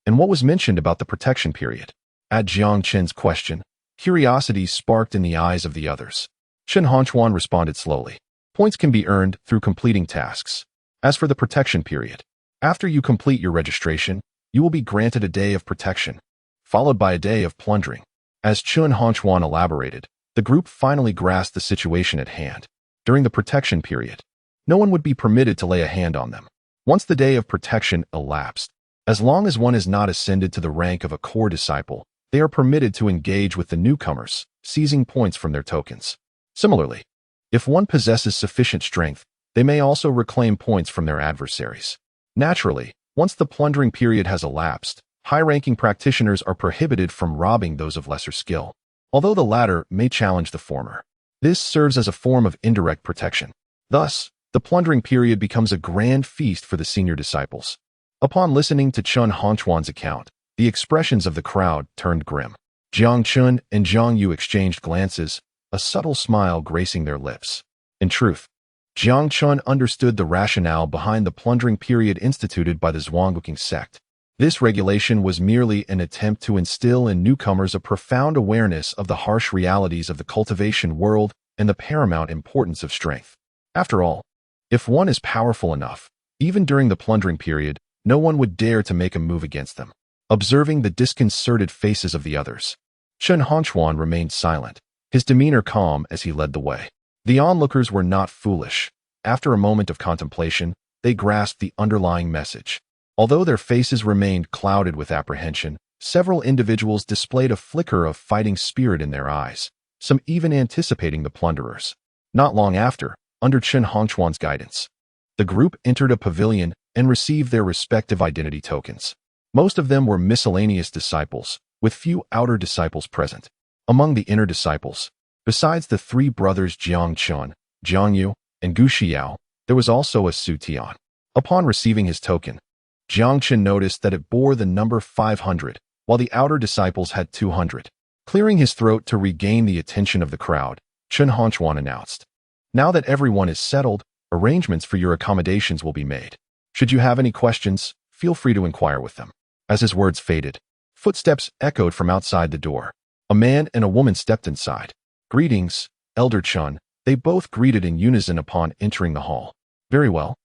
And what was mentioned about the protection period?" At Jiang Chen's question, curiosity sparked in the eyes of the others. Chen Hongchuan responded slowly, "Points can be earned through completing tasks. As for the protection period, after you complete your registration, you will be granted a day of protection, followed by a day of plundering." As Chen Hongchuan elaborated, the group finally grasped the situation at hand. During the protection period, no one would be permitted to lay a hand on them. Once the day of protection elapsed, as long as one is not ascended to the rank of a core disciple, they are permitted to engage with the newcomers, seizing points from their tokens. Similarly, if one possesses sufficient strength, they may also reclaim points from their adversaries. Naturally, once the plundering period has elapsed, high-ranking practitioners are prohibited from robbing those of lesser skill, although the latter may challenge the former. This serves as a form of indirect protection. Thus, the plundering period becomes a grand feast for the senior disciples. Upon listening to Chen Hongchuan's account, the expressions of the crowd turned grim. Jiang Chen and Jiang Yu exchanged glances, a subtle smile gracing their lips. In truth, Jiang Chen understood the rationale behind the plundering period instituted by the Zhuangguking sect. This regulation was merely an attempt to instill in newcomers a profound awareness of the harsh realities of the cultivation world and the paramount importance of strength. After all, if one is powerful enough, even during the plundering period, no one would dare to make a move against them. Observing the disconcerted faces of the others, Chen Hongchuan remained silent, his demeanor calm as he led the way. The onlookers were not foolish. After a moment of contemplation, they grasped the underlying message. Although their faces remained clouded with apprehension, several individuals displayed a flicker of fighting spirit in their eyes, some even anticipating the plunderers. Not long after, under Chen Hongchuan's guidance, the group entered a pavilion and received their respective identity tokens. Most of them were miscellaneous disciples, with few outer disciples present. Among the inner disciples, besides the three brothers Jiang Chen, Jiang Yu, and Gu Xiao, there was also a Su Tian. Upon receiving his token, Jiang Chen noticed that it bore the number 500, while the outer disciples had 200. Clearing his throat to regain the attention of the crowd, Chen Hongchuan announced, "Now that everyone is settled, arrangements for your accommodations will be made. Should you have any questions, feel free to inquire with them." As his words faded, footsteps echoed from outside the door. A man and a woman stepped inside. "Greetings, Elder Chen," they both greeted in unison upon entering the hall. "Very well.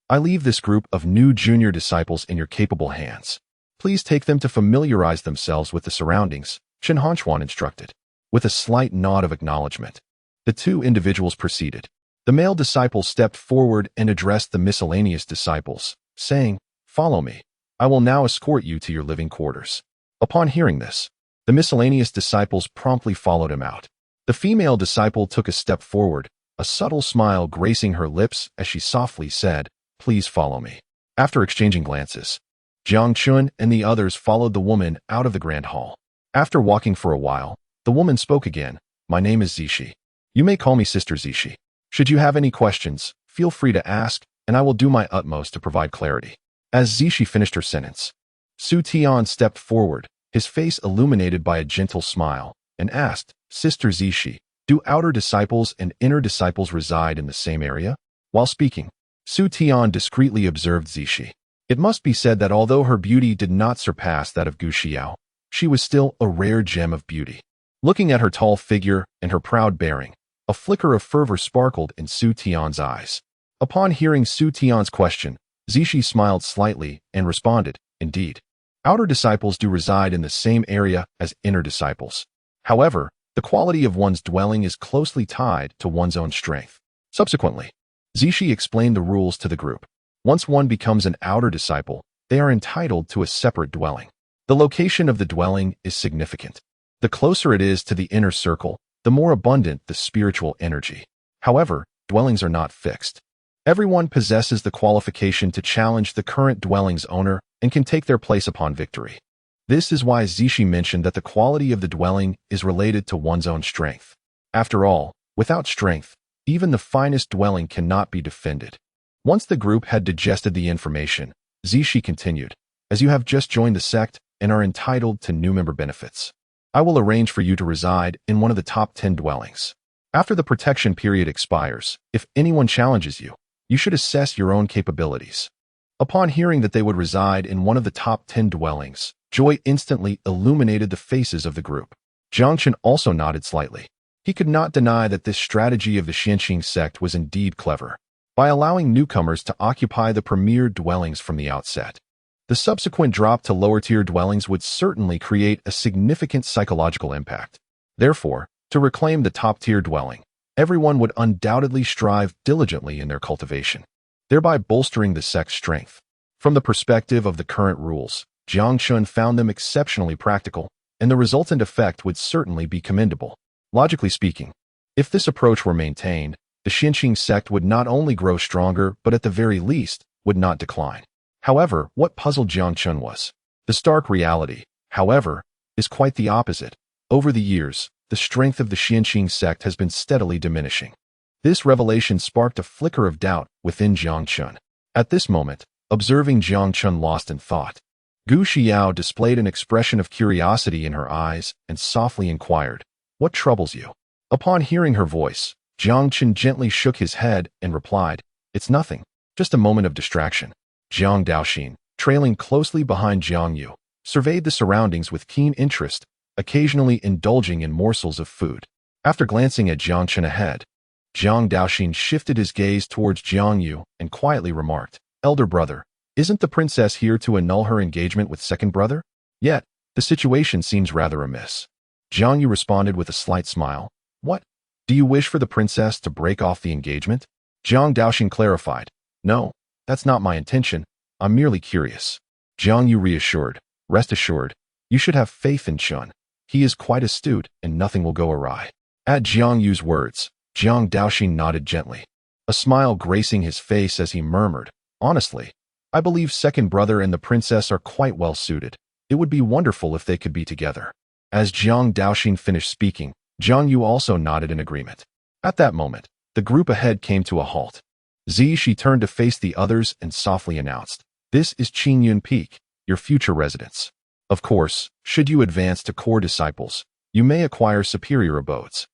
I leave this group of new junior disciples in your capable hands. Please take them to familiarize themselves with the surroundings," Chen Hongchuan instructed. With a slight nod of acknowledgement, the two individuals proceeded. The male disciple stepped forward and addressed the miscellaneous disciples, saying, "Follow me. I will now escort you to your living quarters." Upon hearing this, the miscellaneous disciples promptly followed him out. The female disciple took a step forward, a subtle smile gracing her lips as she softly said, "Please follow me." After exchanging glances, Jiang Chen and the others followed the woman out of the grand hall. After walking for a while, the woman spoke again, "My name is Zishi. You may call me Sister Zishi. Should you have any questions, feel free to ask, and I will do my utmost to provide clarity." As Zishi finished her sentence, Su Tian stepped forward, his face illuminated by a gentle smile, and asked, "Sister Zishi, do outer disciples and inner disciples reside in the same area?" While speaking, Su Tian discreetly observed Zishi. It must be said that although her beauty did not surpass that of Gu Xiao, she was still a rare gem of beauty. Looking at her tall figure and her proud bearing, a flicker of fervor sparkled in Su Tian's eyes. Upon hearing Su Tian's question, Zishi smiled slightly and responded, "Indeed, outer disciples do reside in the same area as inner disciples. However, The quality of one's dwelling is closely tied to one's own strength. Subsequently, Zishi explained the rules to the group. Once one becomes an outer disciple, they are entitled to a separate dwelling. The location of the dwelling is significant. The closer it is to the inner circle, the more abundant the spiritual energy. However, dwellings are not fixed. Everyone possesses the qualification to challenge the current dwelling's owner and can take their place upon victory. This is why Zishi mentioned that the quality of the dwelling is related to one's own strength. After all, without strength, even the finest dwelling cannot be defended. Once the group had digested the information, Zishi continued, as you have just joined the sect and are entitled to new member benefits, I will arrange for you to reside in one of the top 10 dwellings. After the protection period expires, if anyone challenges you, you should assess your own capabilities. Upon hearing that they would reside in one of the top 10 dwellings, joy instantly illuminated the faces of the group. Jiang Chen also nodded slightly. He could not deny that this strategy of the Tianxiang sect was indeed clever. By allowing newcomers to occupy the premier dwellings from the outset, the subsequent drop to lower-tier dwellings would certainly create a significant psychological impact. Therefore, to reclaim the top-tier dwelling, everyone would undoubtedly strive diligently in their cultivation, thereby bolstering the sect's strength. From the perspective of the current rules, Jiang Chen found them exceptionally practical, and the resultant effect would certainly be commendable. Logically speaking, if this approach were maintained, the Tianxiang sect would not only grow stronger, but at the very least, would not decline. However, what puzzled Jiang Chen was the stark reality, however, is quite the opposite. Over the years, the strength of the Tianxiang sect has been steadily diminishing. This revelation sparked a flicker of doubt within Jiang Chen. At this moment, observing Jiang Chen lost in thought, Gu Xiao displayed an expression of curiosity in her eyes and softly inquired, "What troubles you?" Upon hearing her voice, Jiang Chen gently shook his head and replied, "It's nothing, just a moment of distraction." Jiang Daoxin, trailing closely behind Jiang Yu, surveyed the surroundings with keen interest, occasionally indulging in morsels of food. After glancing at Jiang Chen ahead, Jiang Daoxin shifted his gaze towards Jiang Yu and quietly remarked, "Elder brother, isn't the princess here to annul her engagement with second brother? Yet, the situation seems rather amiss." Jiang Yu responded with a slight smile, "What? Do you wish for the princess to break off the engagement?" Jiang Daoxin clarified, "No, that's not my intention. I'm merely curious." Jiang Yu reassured, "Rest assured, you should have faith in Chen. He is quite astute and nothing will go awry." At Jiang Yu's words, Jiang Daoxin nodded gently, a smile gracing his face as he murmured, "Honestly, I believe second brother and the princess are quite well suited. It would be wonderful if they could be together." As Jiang Daoxin finished speaking, Jiang Yu also nodded in agreement. At that moment, the group ahead came to a halt. Zishi turned to face the others and softly announced, "This is Qingyun Peak, your future residence. Of course, should you advance to core disciples, you may acquire superior abodes."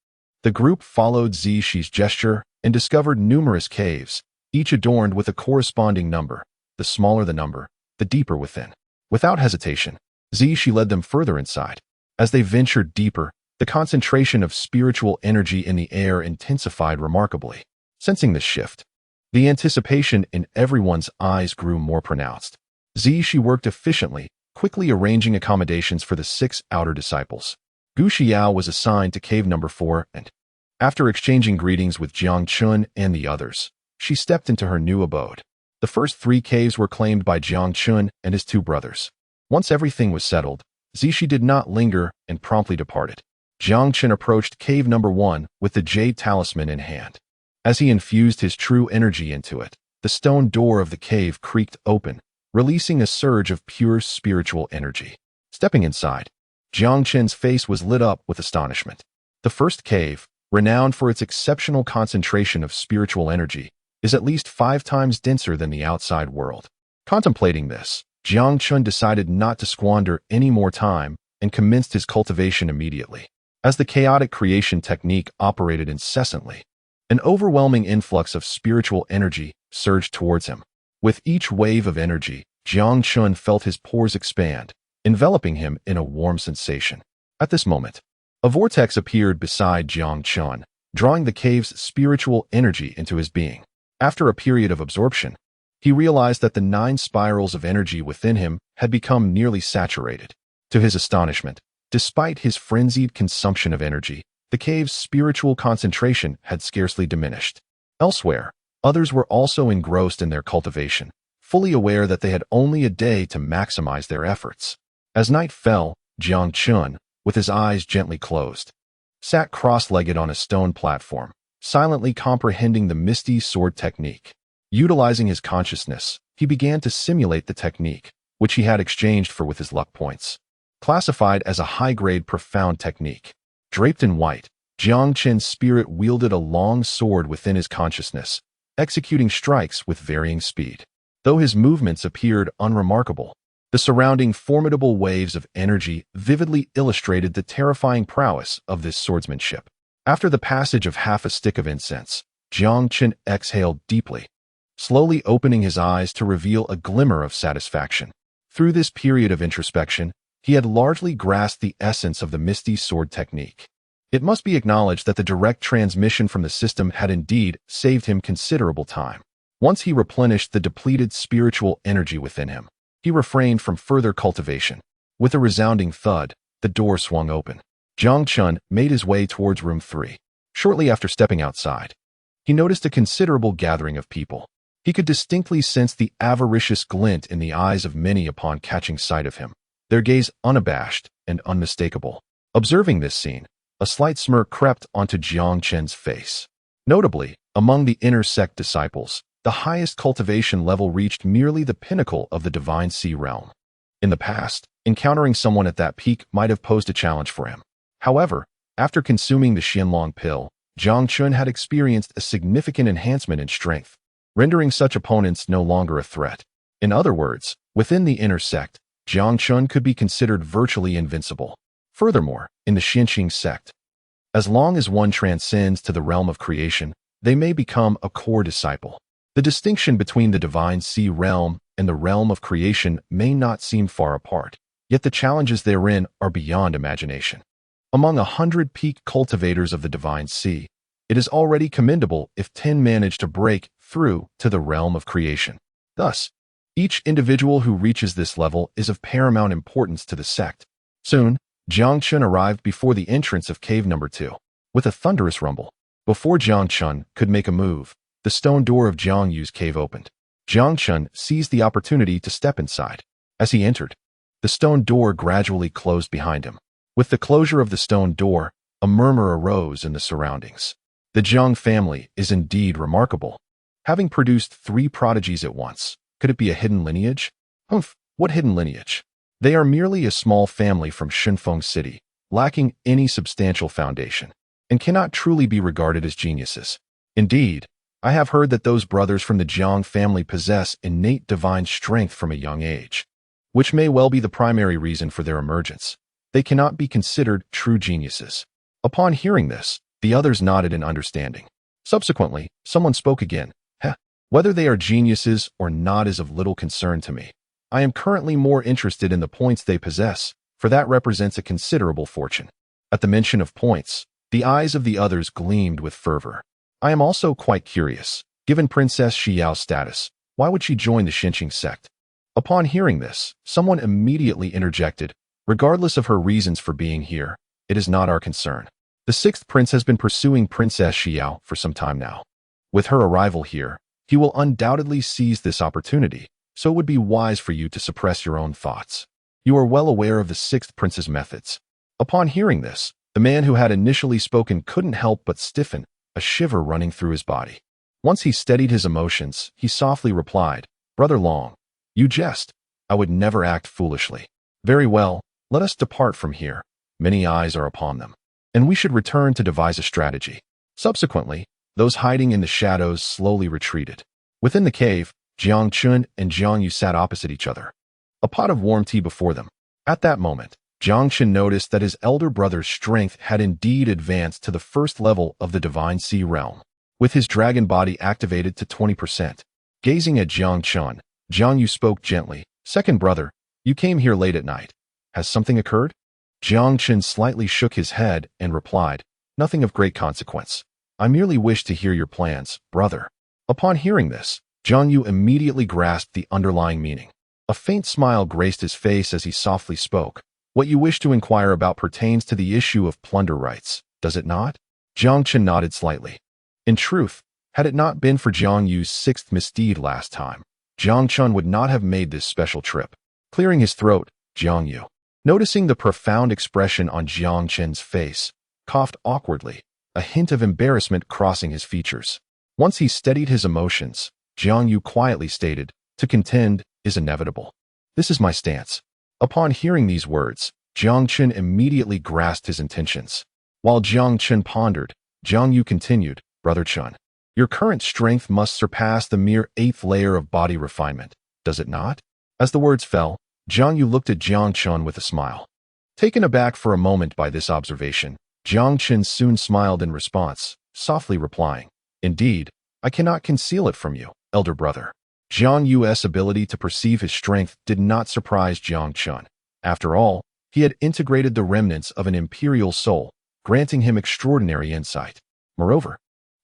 The group followed Zishi's gesture and discovered numerous caves, each adorned with a corresponding number. The smaller the number, the deeper within. Without hesitation, Zishi led them further inside. As they ventured deeper, the concentration of spiritual energy in the air intensified remarkably. Sensing this shift, the anticipation in everyone's eyes grew more pronounced. Zishi worked efficiently, quickly arranging accommodations for the 6 outer disciples. Gu Xiao was assigned to cave number 4 and, after exchanging greetings with Jiang Chen and the others, she stepped into her new abode. The first 3 caves were claimed by Jiang Chen and his 2 brothers. Once everything was settled, Zishi did not linger and promptly departed. Jiang Chen approached cave number 1 with the jade talisman in hand. As he infused his true energy into it, the stone door of the cave creaked open, releasing a surge of pure spiritual energy. Stepping inside, Jiang Chen's face was lit up with astonishment. The first cave, renowned for its exceptional concentration of spiritual energy, is at least 5 times denser than the outside world. Contemplating this, Jiang Chen decided not to squander any more time and commenced his cultivation immediately. As the chaotic creation technique operated incessantly, an overwhelming influx of spiritual energy surged towards him. With each wave of energy, Jiang Chen felt his pores expand, enveloping him in a warm sensation. At this moment, a vortex appeared beside Jiang Chen, drawing the cave's spiritual energy into his being. After a period of absorption, he realized that the 9 spirals of energy within him had become nearly saturated. To his astonishment, Despite his frenzied consumption of energy, the cave's spiritual concentration had scarcely diminished. Elsewhere, others were also engrossed in their cultivation, fully aware that they had only a day to maximize their efforts. As night fell, Jiang Chen, with his eyes gently closed, sat cross-legged on a stone platform, silently comprehending the misty sword technique. Utilizing his consciousness, he began to simulate the technique, which he had exchanged for with his luck points. Classified as a high-grade profound technique, draped in white, Jiang Chen's spirit wielded a long sword within his consciousness, executing strikes with varying speed. Though his movements appeared unremarkable, the surrounding formidable waves of energy vividly illustrated the terrifying prowess of this swordsmanship. After the passage of half a stick of incense, Jiang Chen exhaled deeply, slowly opening his eyes to reveal a glimmer of satisfaction. Through this period of introspection, he had largely grasped the essence of the misty sword technique. It must be acknowledged that the direct transmission from the system had indeed saved him considerable time. Once he replenished the depleted spiritual energy within him, he refrained from further cultivation. With a resounding thud, the door swung open. Jiang Chen made his way towards room 3. Shortly after stepping outside, he noticed a considerable gathering of people. He could distinctly sense the avaricious glint in the eyes of many upon catching sight of him, their gaze unabashed and unmistakable. Observing this scene, a slight smirk crept onto Jiang Chen's face. Notably, among the inner sect disciples, the highest cultivation level reached merely the pinnacle of the Divine Sea realm. In the past, encountering someone at that peak might have posed a challenge for him. However, after consuming the Xianlong pill, Jiang Chen had experienced a significant enhancement in strength, rendering such opponents no longer a threat. In other words, within the inner sect, Jiang Chen could be considered virtually invincible. Furthermore, in the Tianxiang sect, as long as one transcends to the realm of creation, they may become a core disciple. The distinction between the Divine Sea realm and the realm of creation may not seem far apart, yet the challenges therein are beyond imagination. Among 100 peak cultivators of the Divine Sea, it is already commendable if 10 manage to break through to the realm of creation. Thus, each individual who reaches this level is of paramount importance to the sect. Soon, Jiang Chen arrived before the entrance of cave number 2. With a thunderous rumble, before Jiang Chen could make a move, the stone door of Jiang Yu's cave opened. Jiang Chen seized the opportunity to step inside. As he entered, the stone door gradually closed behind him. With the closure of the stone door, a murmur arose in the surroundings. The Jiang family is indeed remarkable, having produced 3 prodigies at once. Could it be a hidden lineage? Humph, what hidden lineage? They are merely a small family from Shunfeng City, lacking any substantial foundation, and cannot truly be regarded as geniuses. Indeed, I have heard that those brothers from the Jiang family possess innate divine strength from a young age, which may well be the primary reason for their emergence. They cannot be considered true geniuses. Upon hearing this, the others nodded in understanding. Subsequently, someone spoke again. Whether they are geniuses or not is of little concern to me. I am currently more interested in the points they possess, for that represents a considerable fortune. At the mention of points, the eyes of the others gleamed with fervor. I am also quite curious. Given Princess Xiao's status, why would she join the Tianxiang sect? Upon hearing this, someone immediately interjected. Regardless of her reasons for being here, it is not our concern. The 6th prince has been pursuing Princess Xiao for some time now. With her arrival here, he will undoubtedly seize this opportunity, so it would be wise for you to suppress your own thoughts. You are well aware of the 6th prince's methods. Upon hearing this, the man who had initially spoken couldn't help but stiffen, a shiver running through his body. Once he steadied his emotions, he softly replied, "Brother Long, you jest. I would never act foolishly. Very well, let us depart from here. Many eyes are upon them, and we should return to devise a strategy." Subsequently, those hiding in the shadows slowly retreated. Within the cave, Jiang Chen and Jiang Yu sat opposite each other, a pot of warm tea before them. At that moment, Jiang Chen noticed that his elder brother's strength had indeed advanced to the 1st level of the Divine Sea realm, with his dragon body activated to 20%. Gazing at Jiang Chen, Jiang Yu spoke gently, "Second brother, you came here late at night. Has something occurred?" Jiang Chen slightly shook his head and replied, "Nothing of great consequence. I merely wish to hear your plans, brother." Upon hearing this, Jiang Yu immediately grasped the underlying meaning. A faint smile graced his face as he softly spoke, What you wish to inquire about pertains to the issue of plunder rights, does it not? Jiang Chen nodded slightly. In truth, had it not been for Jiang Yu's sixth misdeed last time, Jiang Chen would not have made this special trip. Clearing his throat, Jiang Yu, noticing the profound expression on Jiang Chen's face, coughed awkwardly, a hint of embarrassment crossing his features. Once he steadied his emotions, Jiang Yu quietly stated, "To contend is inevitable. This is my stance." Upon hearing these words, Jiang Chen immediately grasped his intentions. While Jiang Chen pondered, Jiang Yu continued, "Brother Chen, your current strength must surpass the mere 8th layer of body refinement, does it not?" As the words fell, Jiang Yu looked at Jiang Chen with a smile. Taken aback for a moment by this observation, Jiang Chen soon smiled in response, softly replying, "Indeed, I cannot conceal it from you, elder brother." Jiang Yu's ability to perceive his strength did not surprise Jiang Chen. After all, he had integrated the remnants of an imperial soul, granting him extraordinary insight. Moreover,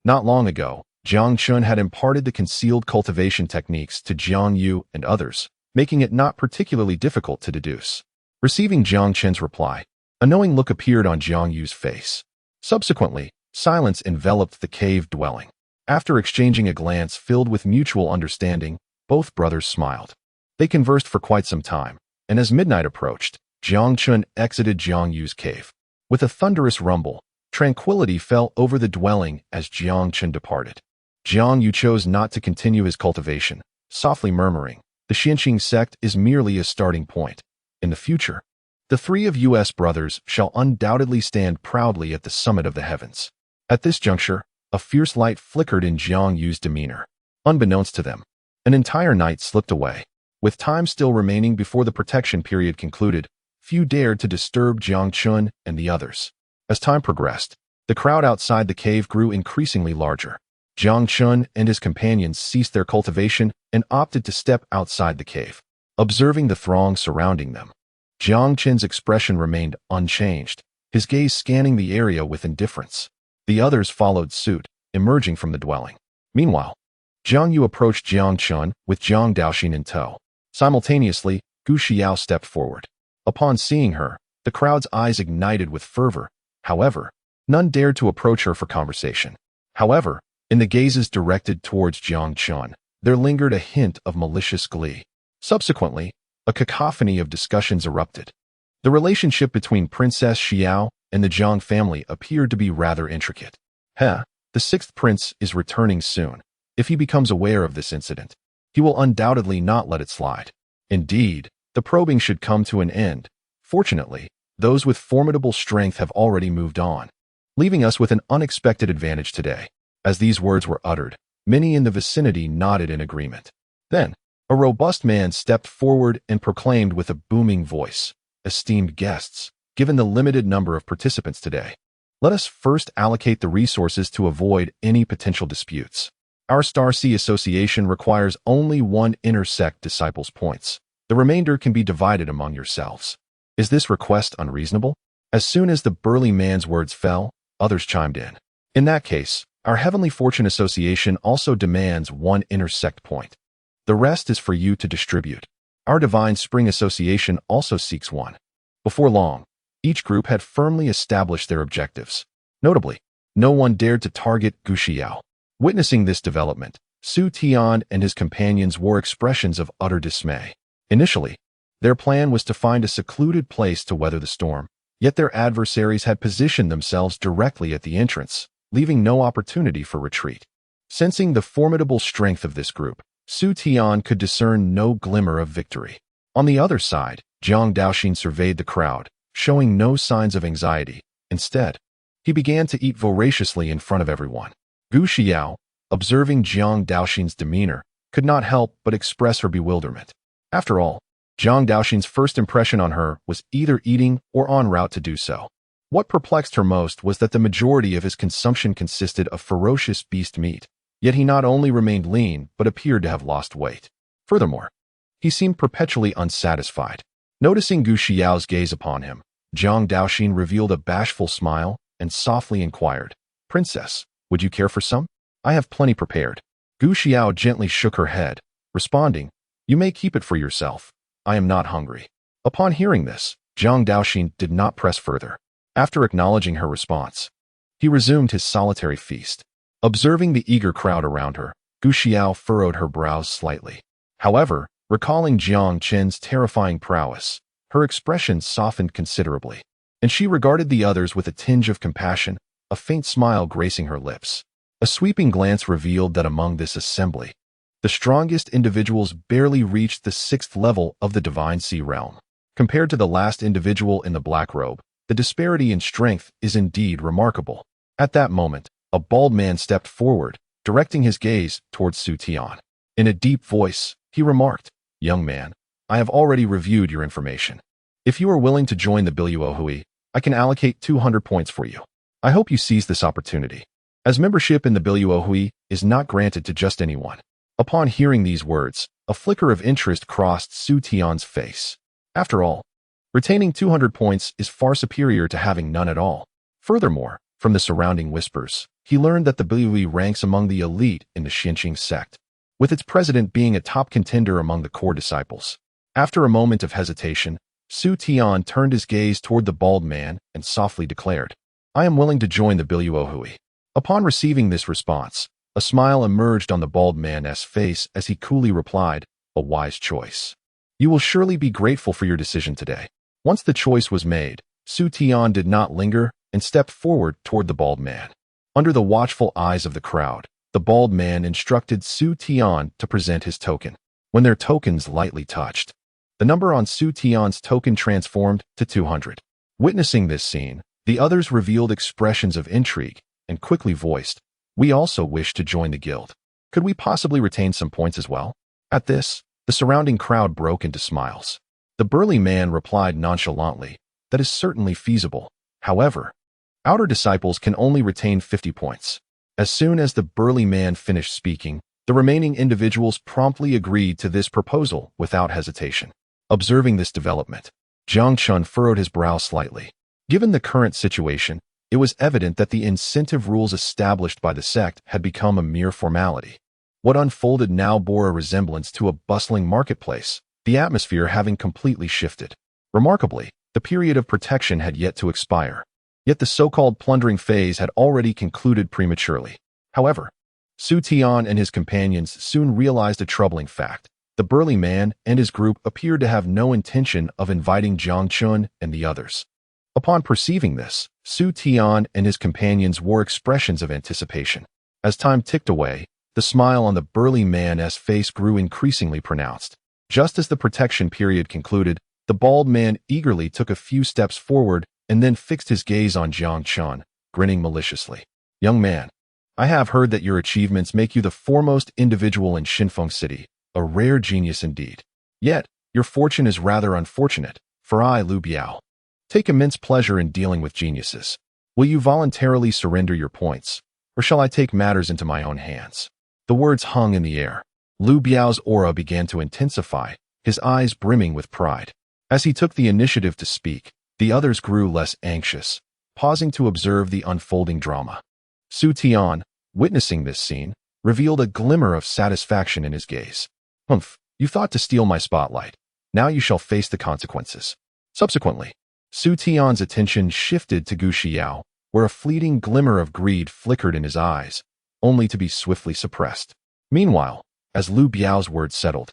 not long ago, Jiang Chen had imparted the concealed cultivation techniques to Jiang Yu and others, making it not particularly difficult to deduce. Receiving Jiang Chen's reply, a knowing look appeared on Jiang Yu's face. Subsequently, silence enveloped the cave dwelling. After exchanging a glance filled with mutual understanding, both brothers smiled. They conversed for quite some time, and as midnight approached, Jiang Chen exited Jiang Yu's cave. With a thunderous rumble, tranquility fell over the dwelling as Jiang Chen departed. Jiang Yu chose not to continue his cultivation, softly murmuring, "The Tianxiang sect is merely a starting point. In the future, the three of us brothers shall undoubtedly stand proudly at the summit of the heavens." At this juncture, a fierce light flickered in Jiang Yu's demeanor. Unbeknownst to them, an entire night slipped away. With time still remaining before the protection period concluded, few dared to disturb Jiang Chen and the others. As time progressed, the crowd outside the cave grew increasingly larger. Jiang Chen and his companions ceased their cultivation and opted to step outside the cave. Observing the throng surrounding them, Jiang Chen's expression remained unchanged, his gaze scanning the area with indifference. The others followed suit, emerging from the dwelling. Meanwhile, Jiang Yu approached Jiang Chen with Jiang Daoxin in tow. Simultaneously, Gu Xiao stepped forward. Upon seeing her, the crowd's eyes ignited with fervor. However, none dared to approach her for conversation. However, in the gazes directed towards Jiang Chen, there lingered a hint of malicious glee. Subsequently, a cacophony of discussions erupted. The relationship between Princess Xiao and the Jiang family appeared to be rather intricate. The 6th prince is returning soon. If he becomes aware of this incident, he will undoubtedly not let it slide. Indeed, the probing should come to an end. Fortunately, those with formidable strength have already moved on, leaving us with an unexpected advantage today. As these words were uttered, many in the vicinity nodded in agreement. Then, a robust man stepped forward and proclaimed with a booming voice, "Esteemed guests, given the limited number of participants today, let us first allocate the resources to avoid any potential disputes. Our Star Sea Association requires only 1 inner sect disciples' points. The remainder can be divided among yourselves. Is this request unreasonable?" As soon as the burly man's words fell, others chimed in. "In that case, our Heavenly Fortune Association also demands 1 inner sect point. The rest is for you to distribute. Our Divine Spring Association also seeks 1. Before long, each group had firmly established their objectives. Notably, no one dared to target Gu Xiao. Witnessing this development, Su Tian and his companions wore expressions of utter dismay. Initially, their plan was to find a secluded place to weather the storm, yet their adversaries had positioned themselves directly at the entrance, leaving no opportunity for retreat. Sensing the formidable strength of this group, Su Tian could discern no glimmer of victory. On the other side, Jiang Daoxin surveyed the crowd, showing no signs of anxiety. Instead, he began to eat voraciously in front of everyone. Gu Xiao, observing Jiang Daoxin's demeanor, could not help but express her bewilderment. After all, Jiang Daoxin's first impression on her was either eating or en route to do so. What perplexed her most was that the majority of his consumption consisted of ferocious beast meat, yet he not only remained lean but appeared to have lost weight. Furthermore, he seemed perpetually unsatisfied. Noticing Gu Xiao's gaze upon him, Jiang Daoxin revealed a bashful smile and softly inquired, "Princess, would you care for some? I have plenty prepared." Gu Xiao gently shook her head, responding, "You may keep it for yourself. I am not hungry." Upon hearing this, Jiang Daoxin did not press further. After acknowledging her response, he resumed his solitary feast. Observing the eager crowd around her, Gu Xiao furrowed her brows slightly. However, recalling Jiang Chen's terrifying prowess, her expression softened considerably, and she regarded the others with a tinge of compassion, a faint smile gracing her lips. A sweeping glance revealed that among this assembly, the strongest individuals barely reached the 6th level of the Divine Sea realm. Compared to the last individual in the black robe, the disparity in strength is indeed remarkable. At that moment, a bald man stepped forward, directing his gaze towards Su Tian. In a deep voice, he remarked, "Young man, I have already reviewed your information. If you are willing to join the Biluohui, I can allocate 200 points for you. I hope you seize this opportunity, as membership in the Biluohui is not granted to just anyone." Upon hearing these words, a flicker of interest crossed Su Tian's face. After all, retaining 200 points is far superior to having none at all. Furthermore, from the surrounding whispers, he learned that the Biluohui ranks among the elite in the Tianxiang sect, with its president being a top contender among the core disciples. After a moment of hesitation, Su Tian turned his gaze toward the bald man and softly declared, "I am willing to join the Biluohui." Upon receiving this response, a smile emerged on the bald man's face as he coolly replied, "A wise choice. You will surely be grateful for your decision today." Once the choice was made, Su Tian did not linger and stepped forward toward the bald man. Under the watchful eyes of the crowd, the bald man instructed Su Tian to present his token. When their tokens lightly touched, the number on Su Tian's token transformed to 200. Witnessing this scene, the others revealed expressions of intrigue and quickly voiced, "We also wish to join the guild. Could we possibly retain some points as well?" At this, the surrounding crowd broke into smiles. The burly man replied nonchalantly, "That is certainly feasible. However, outer disciples can only retain 50 points." As soon as the burly man finished speaking, the remaining individuals promptly agreed to this proposal without hesitation. Observing this development, Jiang Chen furrowed his brow slightly. Given the current situation, it was evident that the incentive rules established by the sect had become a mere formality. What unfolded now bore a resemblance to a bustling marketplace, the atmosphere having completely shifted. Remarkably, the period of protection had yet to expire, yet the so-called plundering phase had already concluded prematurely. However, Su Tian and his companions soon realized a troubling fact. The burly man and his group appeared to have no intention of inviting Jiang Chen and the others. Upon perceiving this, Su Tian and his companions wore expressions of anticipation. As time ticked away, the smile on the burly man's face grew increasingly pronounced. Just as the protection period concluded, the bald man eagerly took a few steps forward and then fixed his gaze on Jiang Chen, grinning maliciously. "Young man, I have heard that your achievements make you the foremost individual in Xinfeng City, a rare genius indeed. Yet, your fortune is rather unfortunate, for I, Lu Biao, take immense pleasure in dealing with geniuses. Will you voluntarily surrender your points, or shall I take matters into my own hands?" The words hung in the air. Lu Biao's aura began to intensify, his eyes brimming with pride. As he took the initiative to speak, the others grew less anxious, pausing to observe the unfolding drama. Su Tian, witnessing this scene, revealed a glimmer of satisfaction in his gaze. "Humph, you thought to steal my spotlight. Now you shall face the consequences." Subsequently, Su Tian's attention shifted to Gu Xiao, where a fleeting glimmer of greed flickered in his eyes, only to be swiftly suppressed. Meanwhile, as Lu Biao's words settled,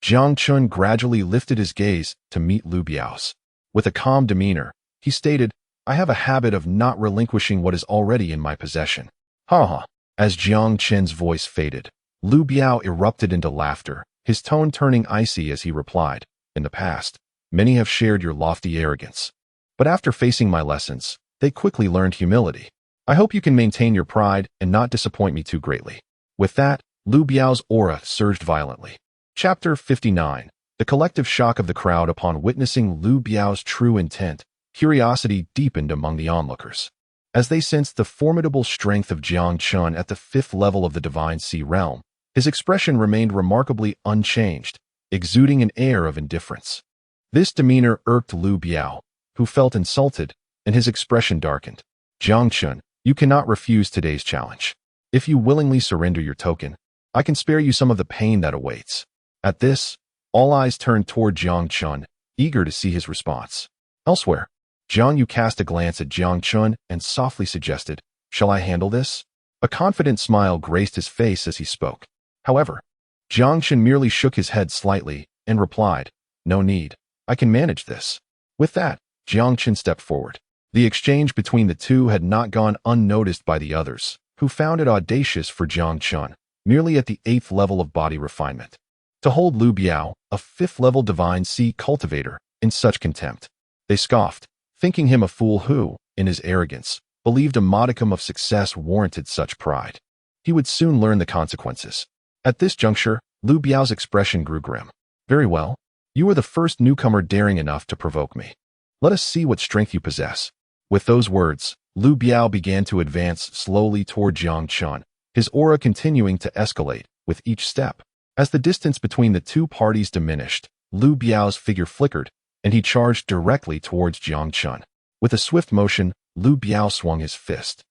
Jiang Chen gradually lifted his gaze to meet Lu Biao's. With a calm demeanor, he stated, "I have a habit of not relinquishing what is already in my possession." Ha ha. As Jiang Chen's voice faded, Lu Biao erupted into laughter, his tone turning icy as he replied, "In the past, many have shared your lofty arrogance. But after facing my lessons, they quickly learned humility. I hope you can maintain your pride and not disappoint me too greatly." With that, Lu Biao's aura surged violently. Chapter 59. The collective shock of the crowd upon witnessing Lu Biao's true intent. Curiosity deepened among the onlookers. As they sensed the formidable strength of Jiang Chen at the 5th level of the Divine Sea realm, his expression remained remarkably unchanged, exuding an air of indifference. This demeanor irked Lu Biao, who felt insulted, and his expression darkened. "Jiang Chen, you cannot refuse today's challenge. If you willingly surrender your token, I can spare you some of the pain that awaits." At this, all eyes turned toward Jiang Chen, eager to see his response. Elsewhere, Jiang Yu cast a glance at Jiang Chen and softly suggested, "Shall I handle this?" A confident smile graced his face as he spoke. However, Jiang Chen merely shook his head slightly and replied, "No need. I can manage this." With that, Jiang Chen stepped forward. The exchange between the two had not gone unnoticed by the others, who found it audacious for Jiang Chen, merely at the 8th level of body refinement, to hold Lu Biao, a 5th-level divine sea cultivator, in such contempt. They scoffed, thinking him a fool who, in his arrogance, believed a modicum of success warranted such pride. He would soon learn the consequences. At this juncture, Lu Biao's expression grew grim. "Very well. You are the first newcomer daring enough to provoke me. Let us see what strength you possess." With those words, Lu Biao began to advance slowly toward Jiang Chen, his aura continuing to escalate with each step. As the distance between the two parties diminished, Lu Biao's figure flickered, and he charged directly towards Jiang Chen. With a swift motion, Lu Biao swung his fist,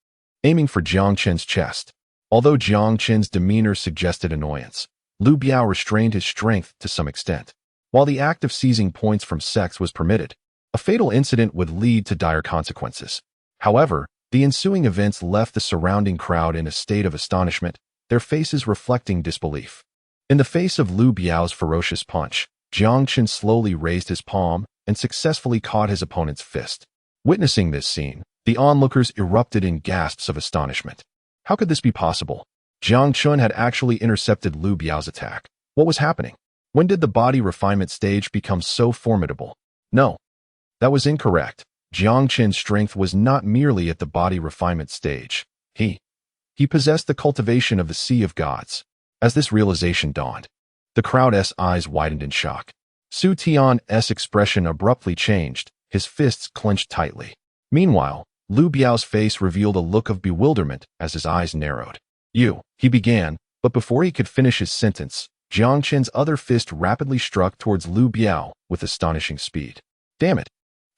aiming for Jiang Chen's chest. Although Jiang Chen's demeanor suggested annoyance, Lu Biao restrained his strength to some extent. While the act of seizing points from sects was permitted, a fatal incident would lead to dire consequences. However, the ensuing events left the surrounding crowd in a state of astonishment, their faces reflecting disbelief. In the face of Lu Biao's ferocious punch, Jiang Chen slowly raised his palm and successfully caught his opponent's fist. Witnessing this scene, the onlookers erupted in gasps of astonishment. How could this be possible? Jiang Chen had actually intercepted Lu Biao's attack. What was happening? When did the body refinement stage become so formidable? No, that was incorrect. Jiang Chen's strength was not merely at the body refinement stage. He possessed the cultivation of the Sea of Gods. As this realization dawned, the crowd's eyes widened in shock. Su Tian's expression abruptly changed, his fists clenched tightly. Meanwhile, Lu Biao's face revealed a look of bewilderment as his eyes narrowed. He began, but before he could finish his sentence, Jiang Chen's other fist rapidly struck towards Lu Biao with astonishing speed. Damn it!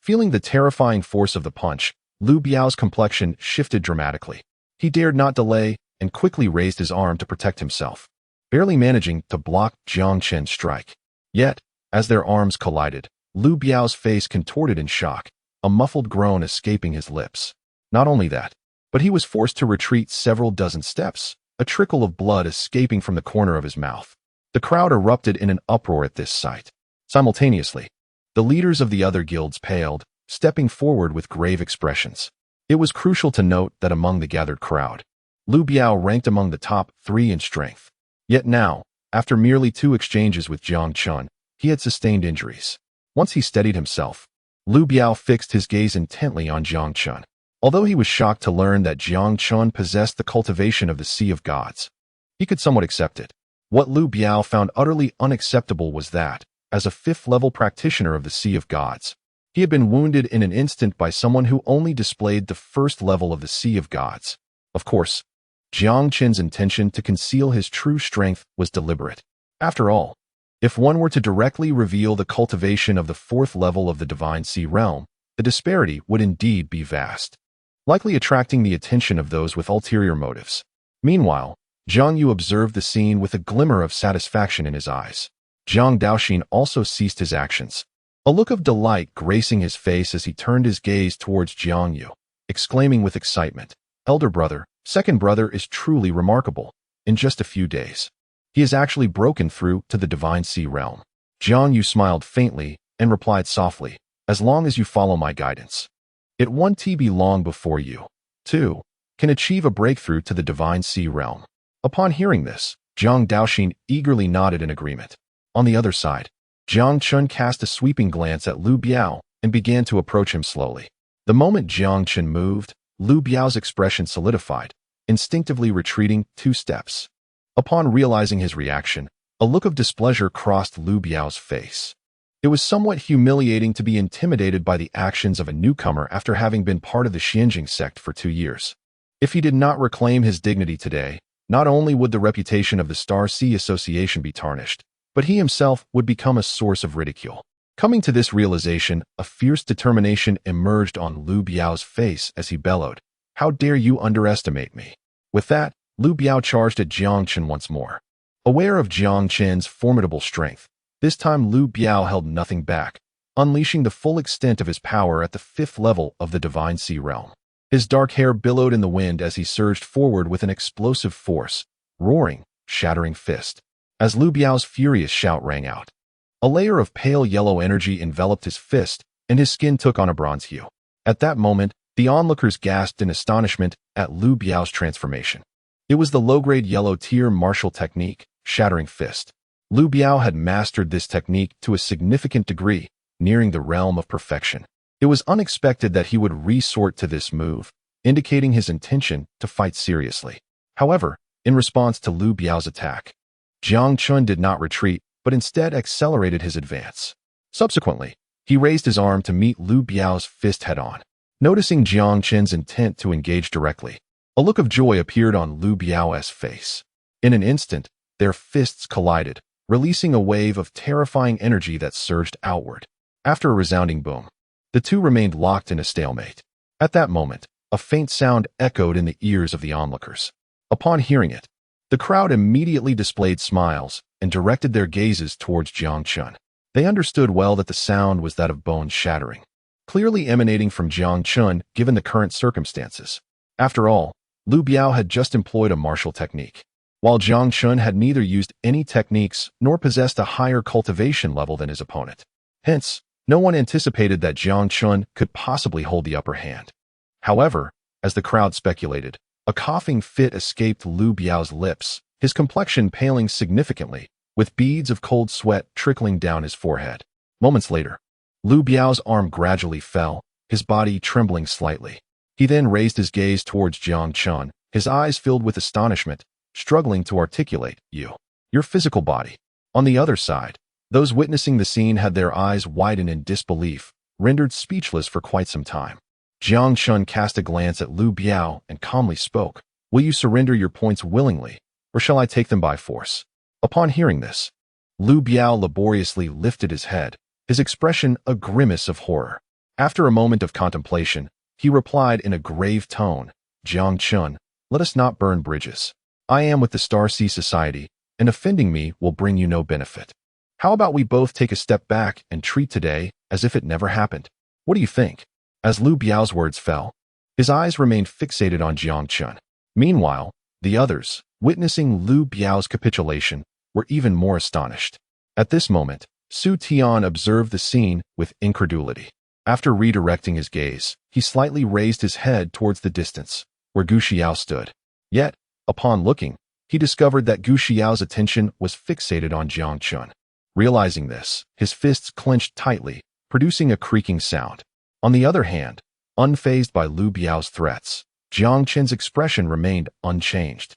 Feeling the terrifying force of the punch, Lu Biao's complexion shifted dramatically. He dared not delay and quickly raised his arm to protect himself, barely managing to block Jiang Chen's strike. Yet, as their arms collided, Lu Biao's face contorted in shock, a muffled groan escaping his lips. Not only that, but he was forced to retreat several dozen steps, a trickle of blood escaping from the corner of his mouth. The crowd erupted in an uproar at this sight. Simultaneously, the leaders of the other guilds paled, stepping forward with grave expressions. It was crucial to note that among the gathered crowd, Lu Biao ranked among the top 3 in strength. Yet now, after merely 2 exchanges with Jiang Chen, he had sustained injuries. Once he steadied himself, Lu Biao fixed his gaze intently on Jiang Chen. Although he was shocked to learn that Jiang Chen possessed the cultivation of the Sea of Gods, he could somewhat accept it. What Lu Biao found utterly unacceptable was that, as a 5th-level practitioner of the Sea of Gods, he had been wounded in an instant by someone who only displayed the 1st level of the Sea of Gods. Of course, Jiang Chen's intention to conceal his true strength was deliberate. After all, if one were to directly reveal the cultivation of the 4th level of the Divine Sea realm, the disparity would indeed be vast, likely attracting the attention of those with ulterior motives. Meanwhile, Jiang Yu observed the scene with a glimmer of satisfaction in his eyes. Jiang Daoxin also ceased his actions, a look of delight gracing his face as he turned his gaze towards Jiang Yu, exclaiming with excitement, "Elder brother, second brother is truly remarkable. In just a few days, he has actually broken through to the Divine Sea realm." Jiang Yu smiled faintly and replied softly, "As long as you follow my guidance, it won't be long before you, too, can achieve a breakthrough to the Divine Sea realm." Upon hearing this, Jiang Daoxin eagerly nodded in agreement. On the other side, Jiang Chen cast a sweeping glance at Lu Biao and began to approach him slowly. The moment Jiang Chen moved, Lu Biao's expression solidified, instinctively retreating 2 steps. Upon realizing his reaction, a look of displeasure crossed Lu Biao's face. It was somewhat humiliating to be intimidated by the actions of a newcomer after having been part of the Xianjing sect for 2 years. If he did not reclaim his dignity today, not only would the reputation of the Star Sea Association be tarnished, but he himself would become a source of ridicule. Coming to this realization, a fierce determination emerged on Lu Biao's face as he bellowed, "How dare you underestimate me?" With that, Lu Biao charged at Jiang Chen once more. Aware of Jiang Chen's formidable strength, this time Lu Biao held nothing back, unleashing the full extent of his power at the 5th level of the Divine Sea realm. His dark hair billowed in the wind as he surged forward with an explosive force, roaring, shattering fist. As Lu Biao's furious shout rang out, a layer of pale yellow energy enveloped his fist, and his skin took on a bronze hue. At that moment, the onlookers gasped in astonishment at Lu Biao's transformation. It was the low-grade yellow tier martial technique, Shattering Fist. Lu Biao had mastered this technique to a significant degree, nearing the realm of perfection. It was unexpected that he would resort to this move, indicating his intention to fight seriously. However, in response to Lu Biao's attack, Jiang Chen did not retreat, but instead accelerated his advance. Subsequently, he raised his arm to meet Lu Biao's fist head-on. Noticing Jiang Chen's intent to engage directly, a look of joy appeared on Lu Biao's face. In an instant, their fists collided, releasing a wave of terrifying energy that surged outward. After a resounding boom, the two remained locked in a stalemate. At that moment, a faint sound echoed in the ears of the onlookers. Upon hearing it, the crowd immediately displayed smiles and directed their gazes towards Jiang Chen. They understood well that the sound was that of bone shattering, clearly emanating from Jiang Chen given the current circumstances. After all, Lu Biao had just employed a martial technique, while Jiang Chen had neither used any techniques nor possessed a higher cultivation level than his opponent. Hence, no one anticipated that Jiang Chen could possibly hold the upper hand. However, as the crowd speculated, a coughing fit escaped Lu Biao's lips, his complexion paling significantly, with beads of cold sweat trickling down his forehead. Moments later, Lu Biao's arm gradually fell, his body trembling slightly. He then raised his gaze towards Jiang Chen, his eyes filled with astonishment, struggling to articulate, your physical body. On the other side, those witnessing the scene had their eyes widen in disbelief, rendered speechless for quite some time. Jiang Chen cast a glance at Lu Biao and calmly spoke, "Will you surrender your points willingly, or shall I take them by force?" Upon hearing this, Lu Biao laboriously lifted his head, his expression a grimace of horror. After a moment of contemplation, he replied in a grave tone, "Jiang Chen, let us not burn bridges. I am with the Star Sea Society, and offending me will bring you no benefit. How about we both take a step back and treat today as if it never happened? What do you think?" As Lu Biao's words fell, his eyes remained fixated on Jiang Chen. Meanwhile, the others, witnessing Lu Biao's capitulation, were even more astonished. At this moment, Su Tian observed the scene with incredulity. After redirecting his gaze, he slightly raised his head towards the distance, where Gu Xiao stood. Yet, upon looking, he discovered that Gu Xiao's attention was fixated on Jiang Chen. Realizing this, his fists clenched tightly, producing a creaking sound. On the other hand, unfazed by Lu Biao's threats, Jiang Chen's expression remained unchanged.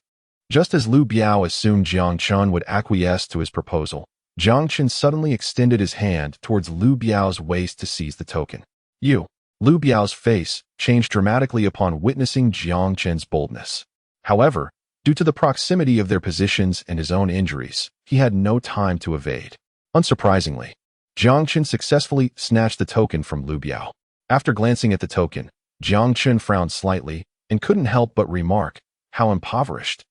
Just as Lu Biao assumed Jiang Chen would acquiesce to his proposal, Jiang Chen suddenly extended his hand towards Lu Biao's waist to seize the token. Lu Biao's face changed dramatically upon witnessing Jiang Chen's boldness. However, due to the proximity of their positions and his own injuries, he had no time to evade. Unsurprisingly, Jiang Chen successfully snatched the token from Lu Biao. After glancing at the token, Jiang Chen frowned slightly and couldn't help but remark, "How impoverished."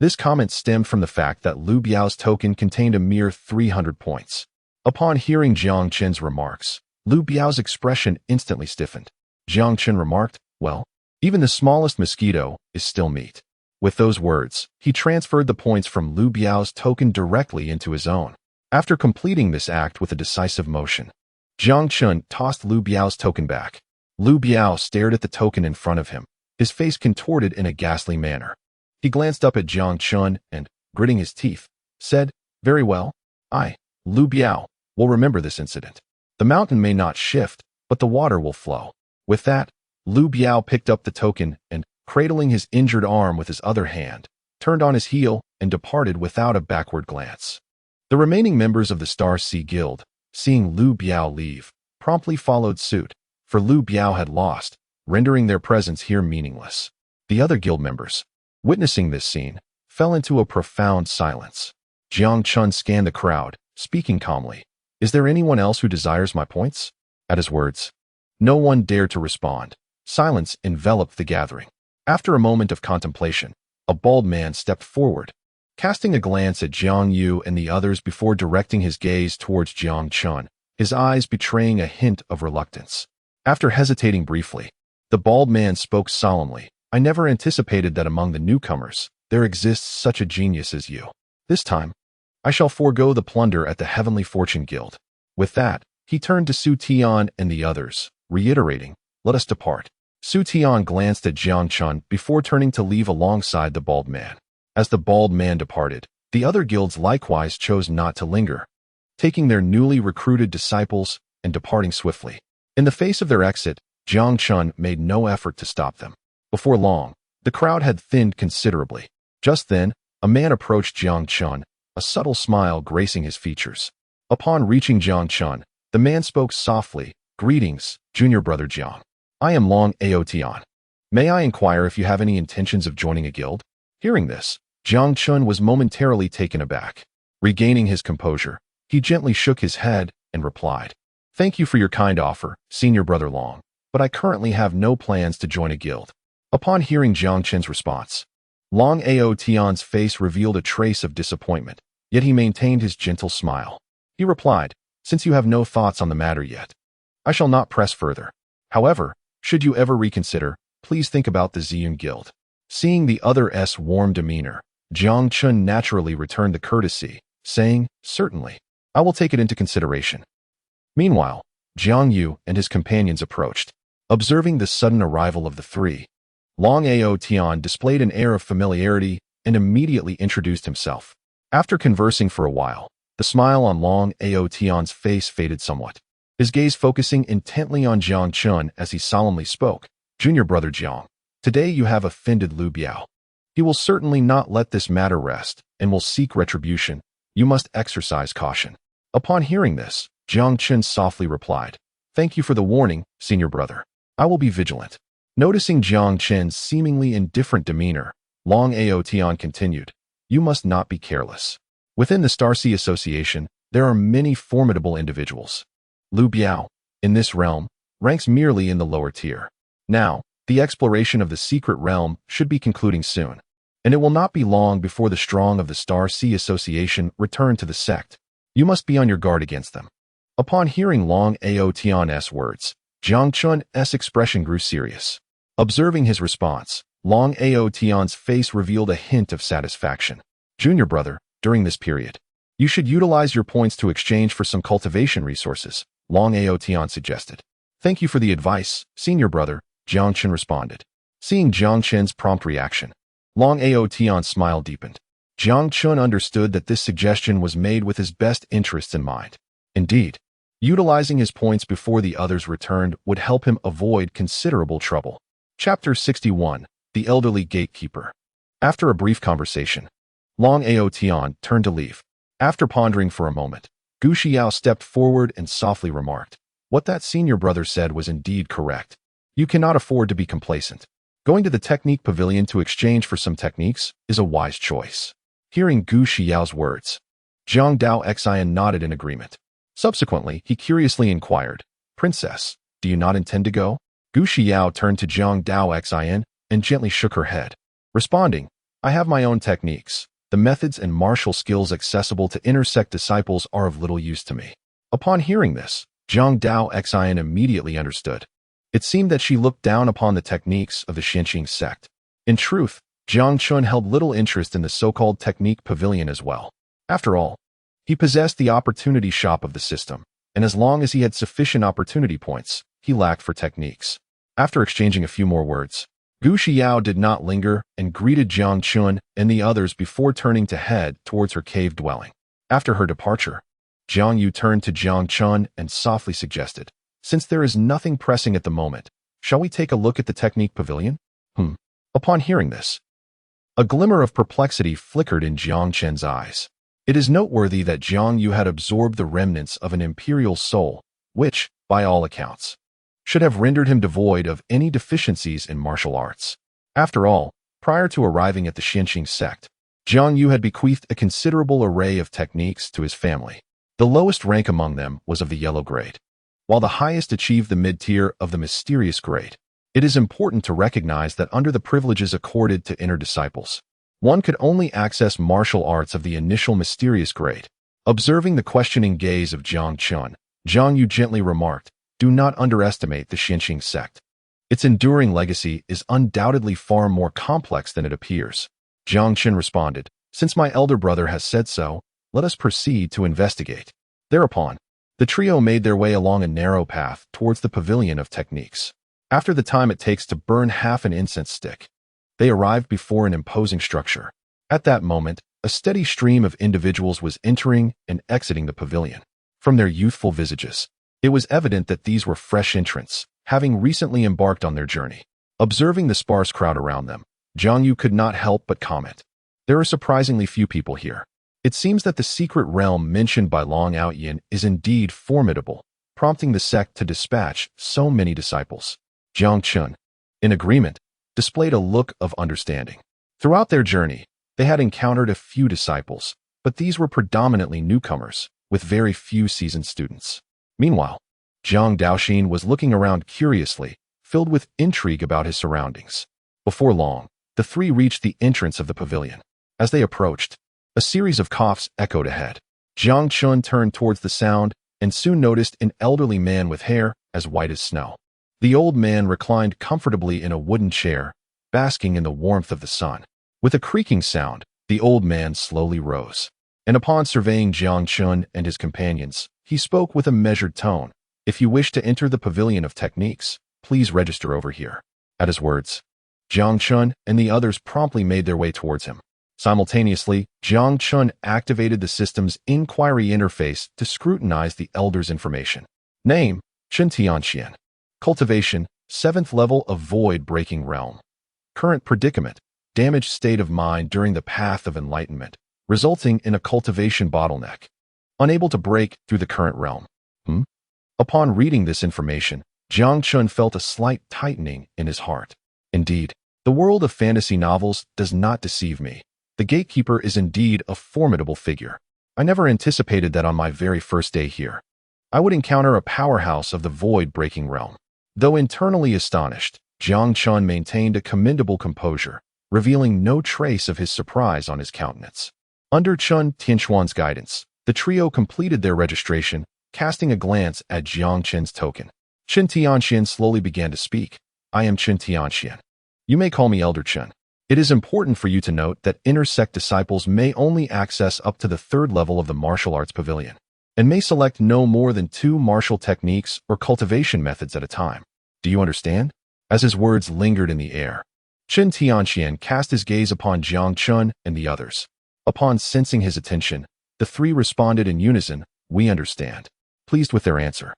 This comment stemmed from the fact that Lu Biao's token contained a mere 300 points. Upon hearing Jiang Chen's remarks, Lu Biao's expression instantly stiffened. Jiang Chen remarked, "Well, even the smallest mosquito is still meat." With those words, he transferred the points from Lu Biao's token directly into his own. After completing this act with a decisive motion, Jiang Chen tossed Lu Biao's token back. Lu Biao stared at the token in front of him, his face contorted in a ghastly manner. He glanced up at Jiang Chen and, gritting his teeth, said, "Very well, I, Lu Biao, will remember this incident. The mountain may not shift, but the water will flow." With that, Lu Biao picked up the token and, cradling his injured arm with his other hand, turned on his heel and departed without a backward glance. The remaining members of the Star Sea Guild, seeing Lu Biao leave, promptly followed suit, for Lu Biao had lost, rendering their presence here meaningless. The other guild members, witnessing this scene, fell into a profound silence. Jiang Chen scanned the crowd, speaking calmly, "Is there anyone else who desires my points?" At his words, no one dared to respond. Silence enveloped the gathering. After a moment of contemplation, a bald man stepped forward, casting a glance at Jiang Yu and the others before directing his gaze towards Jiang Chen. his eyes betraying a hint of reluctance. After hesitating briefly, the bald man spoke solemnly. I never anticipated that among the newcomers, there exists such a genius as you. This time, I shall forego the plunder at the Heavenly Fortune Guild. With that, he turned to Su Tian and the others, reiterating, let us depart. Su Tian glanced at Jiang Chen before turning to leave alongside the bald man. As the bald man departed, the other guilds likewise chose not to linger, taking their newly recruited disciples and departing swiftly. In the face of their exit, Jiang Chen made no effort to stop them. Before long, the crowd had thinned considerably. Just then, a man approached Jiang Chen, a subtle smile gracing his features. Upon reaching Jiang Chen, the man spoke softly, greetings, junior brother Jiang. I am Long Aotian. May I inquire if you have any intentions of joining a guild? Hearing this, Jiang Chen was momentarily taken aback. Regaining his composure, he gently shook his head and replied, thank you for your kind offer, senior brother Long, but I currently have no plans to join a guild. Upon hearing Jiang Chen's response, Long Aotian's face revealed a trace of disappointment, yet he maintained his gentle smile. He replied, since you have no thoughts on the matter yet, I shall not press further. However, should you ever reconsider, please think about the Ziyun Guild. Seeing the other's warm demeanor, Jiang Chen naturally returned the courtesy, saying, certainly, I will take it into consideration. Meanwhile, Jiang Yu and his companions approached. Observing the sudden arrival of the three, Long Aotian displayed an air of familiarity and immediately introduced himself. After conversing for a while, the smile on Long Aotian's face faded somewhat, his gaze focusing intently on Jiang Chen as he solemnly spoke, junior brother Jiang, today you have offended Lu Biao. He will certainly not let this matter rest and will seek retribution. You must exercise caution. Upon hearing this, Jiang Chen softly replied, thank you for the warning, senior brother. I will be vigilant. Noticing Jiang Chen's seemingly indifferent demeanor, Long Aotian continued, you must not be careless. Within the Starsea Association, there are many formidable individuals. Lu Biao, in this realm, ranks merely in the lower tier. Now, the exploration of the secret realm should be concluding soon, and it will not be long before the strong of the Starsea Association return to the sect. You must be on your guard against them. Upon hearing Long Aotian's words, Jiang Chen's expression grew serious. Observing his response, Long Aotian's face revealed a hint of satisfaction. Junior brother, during this period, you should utilize your points to exchange for some cultivation resources, Long Aotian suggested. Thank you for the advice, senior brother, Jiang Chen responded. Seeing Jiang Chen's prompt reaction, Long Aotian's smile deepened. Jiang Chen understood that this suggestion was made with his best interests in mind. Indeed, utilizing his points before the others returned would help him avoid considerable trouble. Chapter 61, The Elderly Gatekeeper. After a brief conversation, Long Aotian turned to leave. After pondering for a moment, Gu Xiao stepped forward and softly remarked, what that senior brother said was indeed correct. You cannot afford to be complacent. Going to the Technique Pavilion to exchange for some techniques is a wise choice. Hearing Gu Xiao's words, Jiang Daoxin nodded in agreement. Subsequently, he curiously inquired, Princess, do you not intend to go? Gu Xiao turned to Jiang Daoxin and gently shook her head, responding, I have my own techniques. The methods and martial skills accessible to inner sect disciples are of little use to me. Upon hearing this, Jiang Daoxin immediately understood. It seemed that she looked down upon the techniques of the Tianxiang sect. In truth, Jiang Chen held little interest in the so-called Technique Pavilion as well. After all, he possessed the opportunity shop of the system, and as long as he had sufficient opportunity points, he lacked for techniques. After exchanging a few more words, Gu Xiao did not linger and greeted Jiang Chen and the others before turning to head towards her cave dwelling. After her departure, Jiang Yu turned to Jiang Chen and softly suggested, since there is nothing pressing at the moment, shall we take a look at the Technique Pavilion? Upon hearing this, a glimmer of perplexity flickered in Jiang Chen's eyes. It is noteworthy that Jiang Yu had absorbed the remnants of an imperial soul, which, by all accounts, should have rendered him devoid of any deficiencies in martial arts. After all, prior to arriving at the Tianxiang sect, Jiang Yu had bequeathed a considerable array of techniques to his family. The lowest rank among them was of the yellow grade, while the highest achieved the mid-tier of the mysterious grade. It is important to recognize that under the privileges accorded to inner disciples, one could only access martial arts of the initial mysterious grade. Observing the questioning gaze of Jiang Chen, Jiang Yu gently remarked, "Do not underestimate the Tianxiang sect. Its enduring legacy is undoubtedly far more complex than it appears." Jiang Chen responded, "Since my elder brother has said so, let us proceed to investigate." Thereupon, the trio made their way along a narrow path towards the Pavilion of Techniques. After the time it takes to burn half an incense stick, they arrived before an imposing structure. At that moment, a steady stream of individuals was entering and exiting the pavilion. From their youthful visages, it was evident that these were fresh entrants, having recently embarked on their journey. Observing the sparse crowd around them, Jiang Yu could not help but comment, "There are surprisingly few people here. It seems that the secret realm mentioned by Long Outyin is indeed formidable, prompting the sect to dispatch so many disciples." Jiang Chen, in agreement, displayed a look of understanding. Throughout their journey, they had encountered a few disciples, but these were predominantly newcomers, with very few seasoned students. Meanwhile, Jiang Daoxin was looking around curiously, filled with intrigue about his surroundings. Before long, the three reached the entrance of the pavilion. As they approached, a series of coughs echoed ahead. Jiang Chen turned towards the sound and soon noticed an elderly man with hair as white as snow. The old man reclined comfortably in a wooden chair, basking in the warmth of the sun. With a creaking sound, the old man slowly rose, and upon surveying Jiang Chen and his companions, he spoke with a measured tone, "If you wish to enter the Pavilion of Techniques, please register over here." At his words, Jiang Chen and the others promptly made their way towards him. Simultaneously, Jiang Chen activated the system's inquiry interface to scrutinize the elder's information. Name, Chen Tianxian. Cultivation, 7th level of void-breaking realm. Current predicament, damaged state of mind during the path of enlightenment, resulting in a cultivation bottleneck. Unable to break through the current realm. Upon reading this information, Jiang Chen felt a slight tightening in his heart. Indeed, the world of fantasy novels does not deceive me. The gatekeeper is indeed a formidable figure. I never anticipated that on my very first day here, I would encounter a powerhouse of the void-breaking realm. Though internally astonished, Jiang Chen maintained a commendable composure, revealing no trace of his surprise on his countenance. Under Chen Tianxuan's guidance, the trio completed their registration, casting a glance at Jiang Chen's token. Chen Tianxian slowly began to speak. "I am Chen Tianxian. You may call me Elder Chen. It is important for you to note that inner sect disciples may only access up to the 3rd level of the martial arts pavilion, and may select no more than 2 martial techniques or cultivation methods at a time. Do you understand?" As his words lingered in the air, Chen Tianxian cast his gaze upon Jiang Chen and the others. Upon sensing his attention, the three responded in unison, "We understand." Pleased with their answer,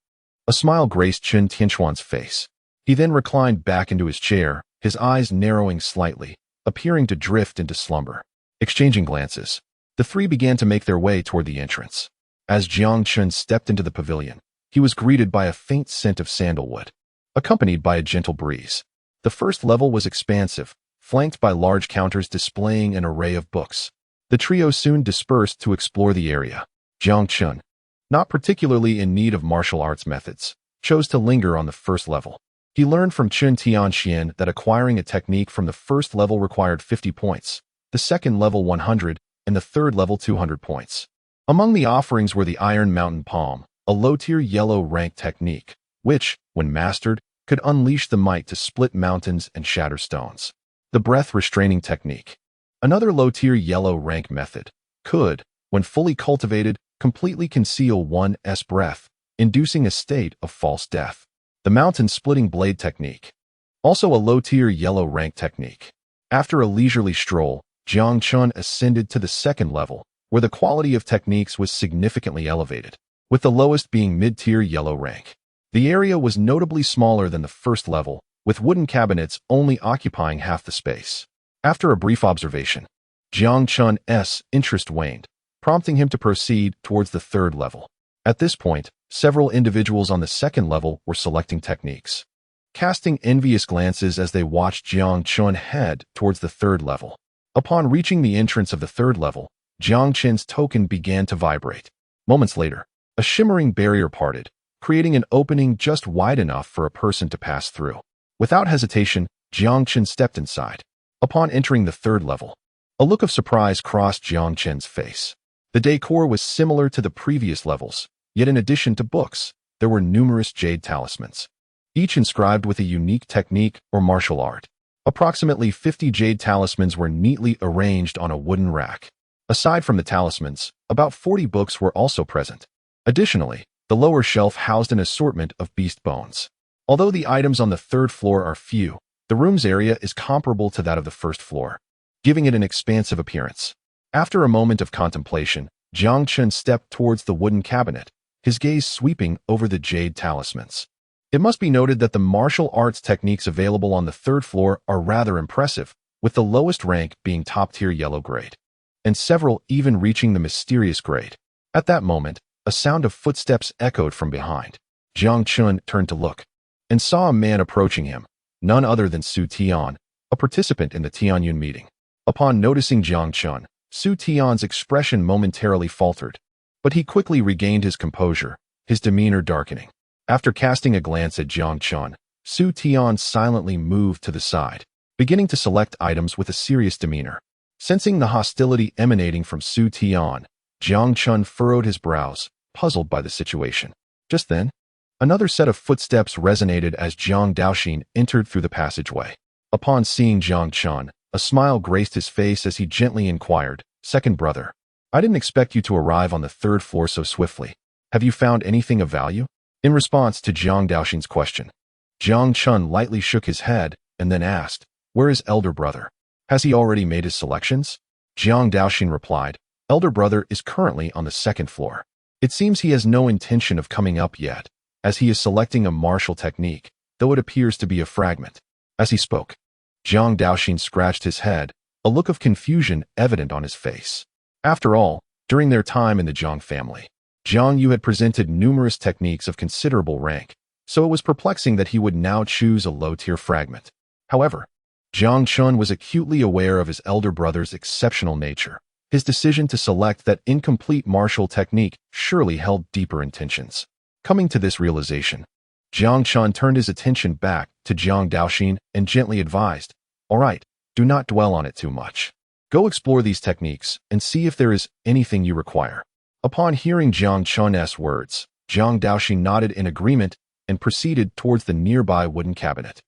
a smile graced Chen Tianxuan's face. He then reclined back into his chair, his eyes narrowing slightly, appearing to drift into slumber. Exchanging glances, the three began to make their way toward the entrance. As Jiang Chen stepped into the pavilion, he was greeted by a faint scent of sandalwood, accompanied by a gentle breeze. The first level was expansive, flanked by large counters displaying an array of books. The trio soon dispersed to explore the area. Jiang Chen, not particularly in need of martial arts methods, chose to linger on the first level. He learned from Chen Tianxian that acquiring a technique from the first level required 50 points, the second level 100, and the third level 200 points. Among the offerings were the Iron Mountain Palm, a low-tier yellow rank technique, which, when mastered, could unleash the might to split mountains and shatter stones. The breath-restraining technique, another low-tier yellow rank method, could, when fully cultivated, completely conceal one's breath, inducing a state of false death. The mountain-splitting blade technique, also a low-tier yellow rank technique. After a leisurely stroll, Jiang Chen ascended to the second level, where the quality of techniques was significantly elevated, with the lowest being mid-tier yellow rank. The area was notably smaller than the first level, with wooden cabinets only occupying half the space. After a brief observation, Jiang Chen's interest waned, prompting him to proceed towards the third level. At this point, several individuals on the second level were selecting techniques, casting envious glances as they watched Jiang Chen head towards the third level. Upon reaching the entrance of the third level, Jiang Chen's token began to vibrate. Moments later, a shimmering barrier parted, creating an opening just wide enough for a person to pass through. Without hesitation, Jiang Chen stepped inside. Upon entering the third level, a look of surprise crossed Jiang Chen's face. The decor was similar to the previous levels, Yet in addition to books, there were numerous jade talismans, each inscribed with a unique technique or martial art. Approximately 50 jade talismans were neatly arranged on a wooden rack. Aside from the talismans, about 40 books were also present. Additionally, the lower shelf housed an assortment of beast bones. Although the items on the third floor are few, the room's area is comparable to that of the first floor, giving it an expansive appearance. After a moment of contemplation, Jiang Chen stepped towards the wooden cabinet, his gaze sweeping over the jade talismans. It must be noted that the martial arts techniques available on the third floor are rather impressive, with the lowest rank being top-tier yellow grade, and several even reaching the mysterious grade. At that moment, a sound of footsteps echoed from behind. Jiang Chen turned to look, and saw a man approaching him, none other than Su Tian, a participant in the Tianyun meeting. Upon noticing Jiang Chen, Su Tian's expression momentarily faltered, but he quickly regained his composure, his demeanor darkening. After casting a glance at Jiang Chen, Su Tian silently moved to the side, beginning to select items with a serious demeanor. Sensing the hostility emanating from Su Tian, Jiang Chen furrowed his brows, puzzled by the situation. Just then, another set of footsteps resonated as Jiang Daoxin entered through the passageway. Upon seeing Jiang Chen, a smile graced his face as he gently inquired, "Second brother, I didn't expect you to arrive on the third floor so swiftly. Have you found anything of value?" In response to Jiang Daoxin's question, Jiang Chen lightly shook his head and then asked, "Where is elder brother? Has he already made his selections?" Jiang Daoxin replied, "Elder brother is currently on the second floor. It seems he has no intention of coming up yet, as he is selecting a martial technique, though it appears to be a fragment." As he spoke, Jiang Daoxin scratched his head, a look of confusion evident on his face. After all, during their time in the Jiang family, Jiang Yu had presented numerous techniques of considerable rank, so it was perplexing that he would now choose a low-tier fragment. However, Jiang Chen was acutely aware of his elder brother's exceptional nature. His decision to select that incomplete martial technique surely held deeper intentions. Coming to this realization, Jiang Chen turned his attention back to Jiang Daoxin and gently advised, "All right, do not dwell on it too much. Go explore these techniques and see if there is anything you require." Upon hearing Jiang Chen's words, Jiang Daoxin nodded in agreement and proceeded towards the nearby wooden cabinet.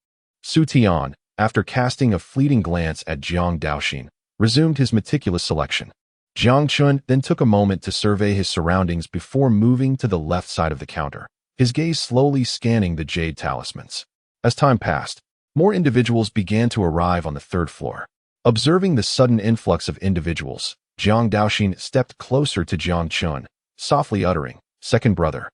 Su Tian, after casting a fleeting glance at Jiang Daoxin, resumed his meticulous selection. Jiang Chen then took a moment to survey his surroundings before moving to the left side of the counter, his gaze slowly scanning the jade talismans. As time passed, more individuals began to arrive on the third floor. Observing the sudden influx of individuals, Jiang Daoxin stepped closer to Jiang Chen, softly uttering, "Second brother.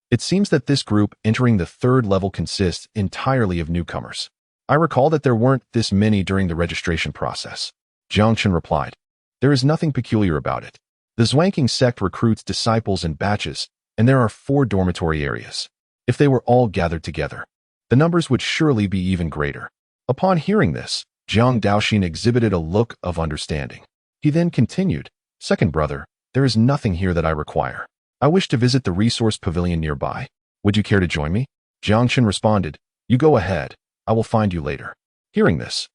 It seems that this group entering the third level consists entirely of newcomers. I recall that there weren't this many during the registration process." Jiang Chen replied, "There is nothing peculiar about it. The Zwanking sect recruits disciples in batches, and there are 4 dormitory areas. If they were all gathered together, the numbers would surely be even greater." Upon hearing this, Jiang Daoxin exhibited a look of understanding. He then continued, "Second brother, there is nothing here that I require. I wish to visit the resource pavilion nearby. Would you care to join me?" Jiang Chen responded, "You go ahead. I will find you later." Hearing this,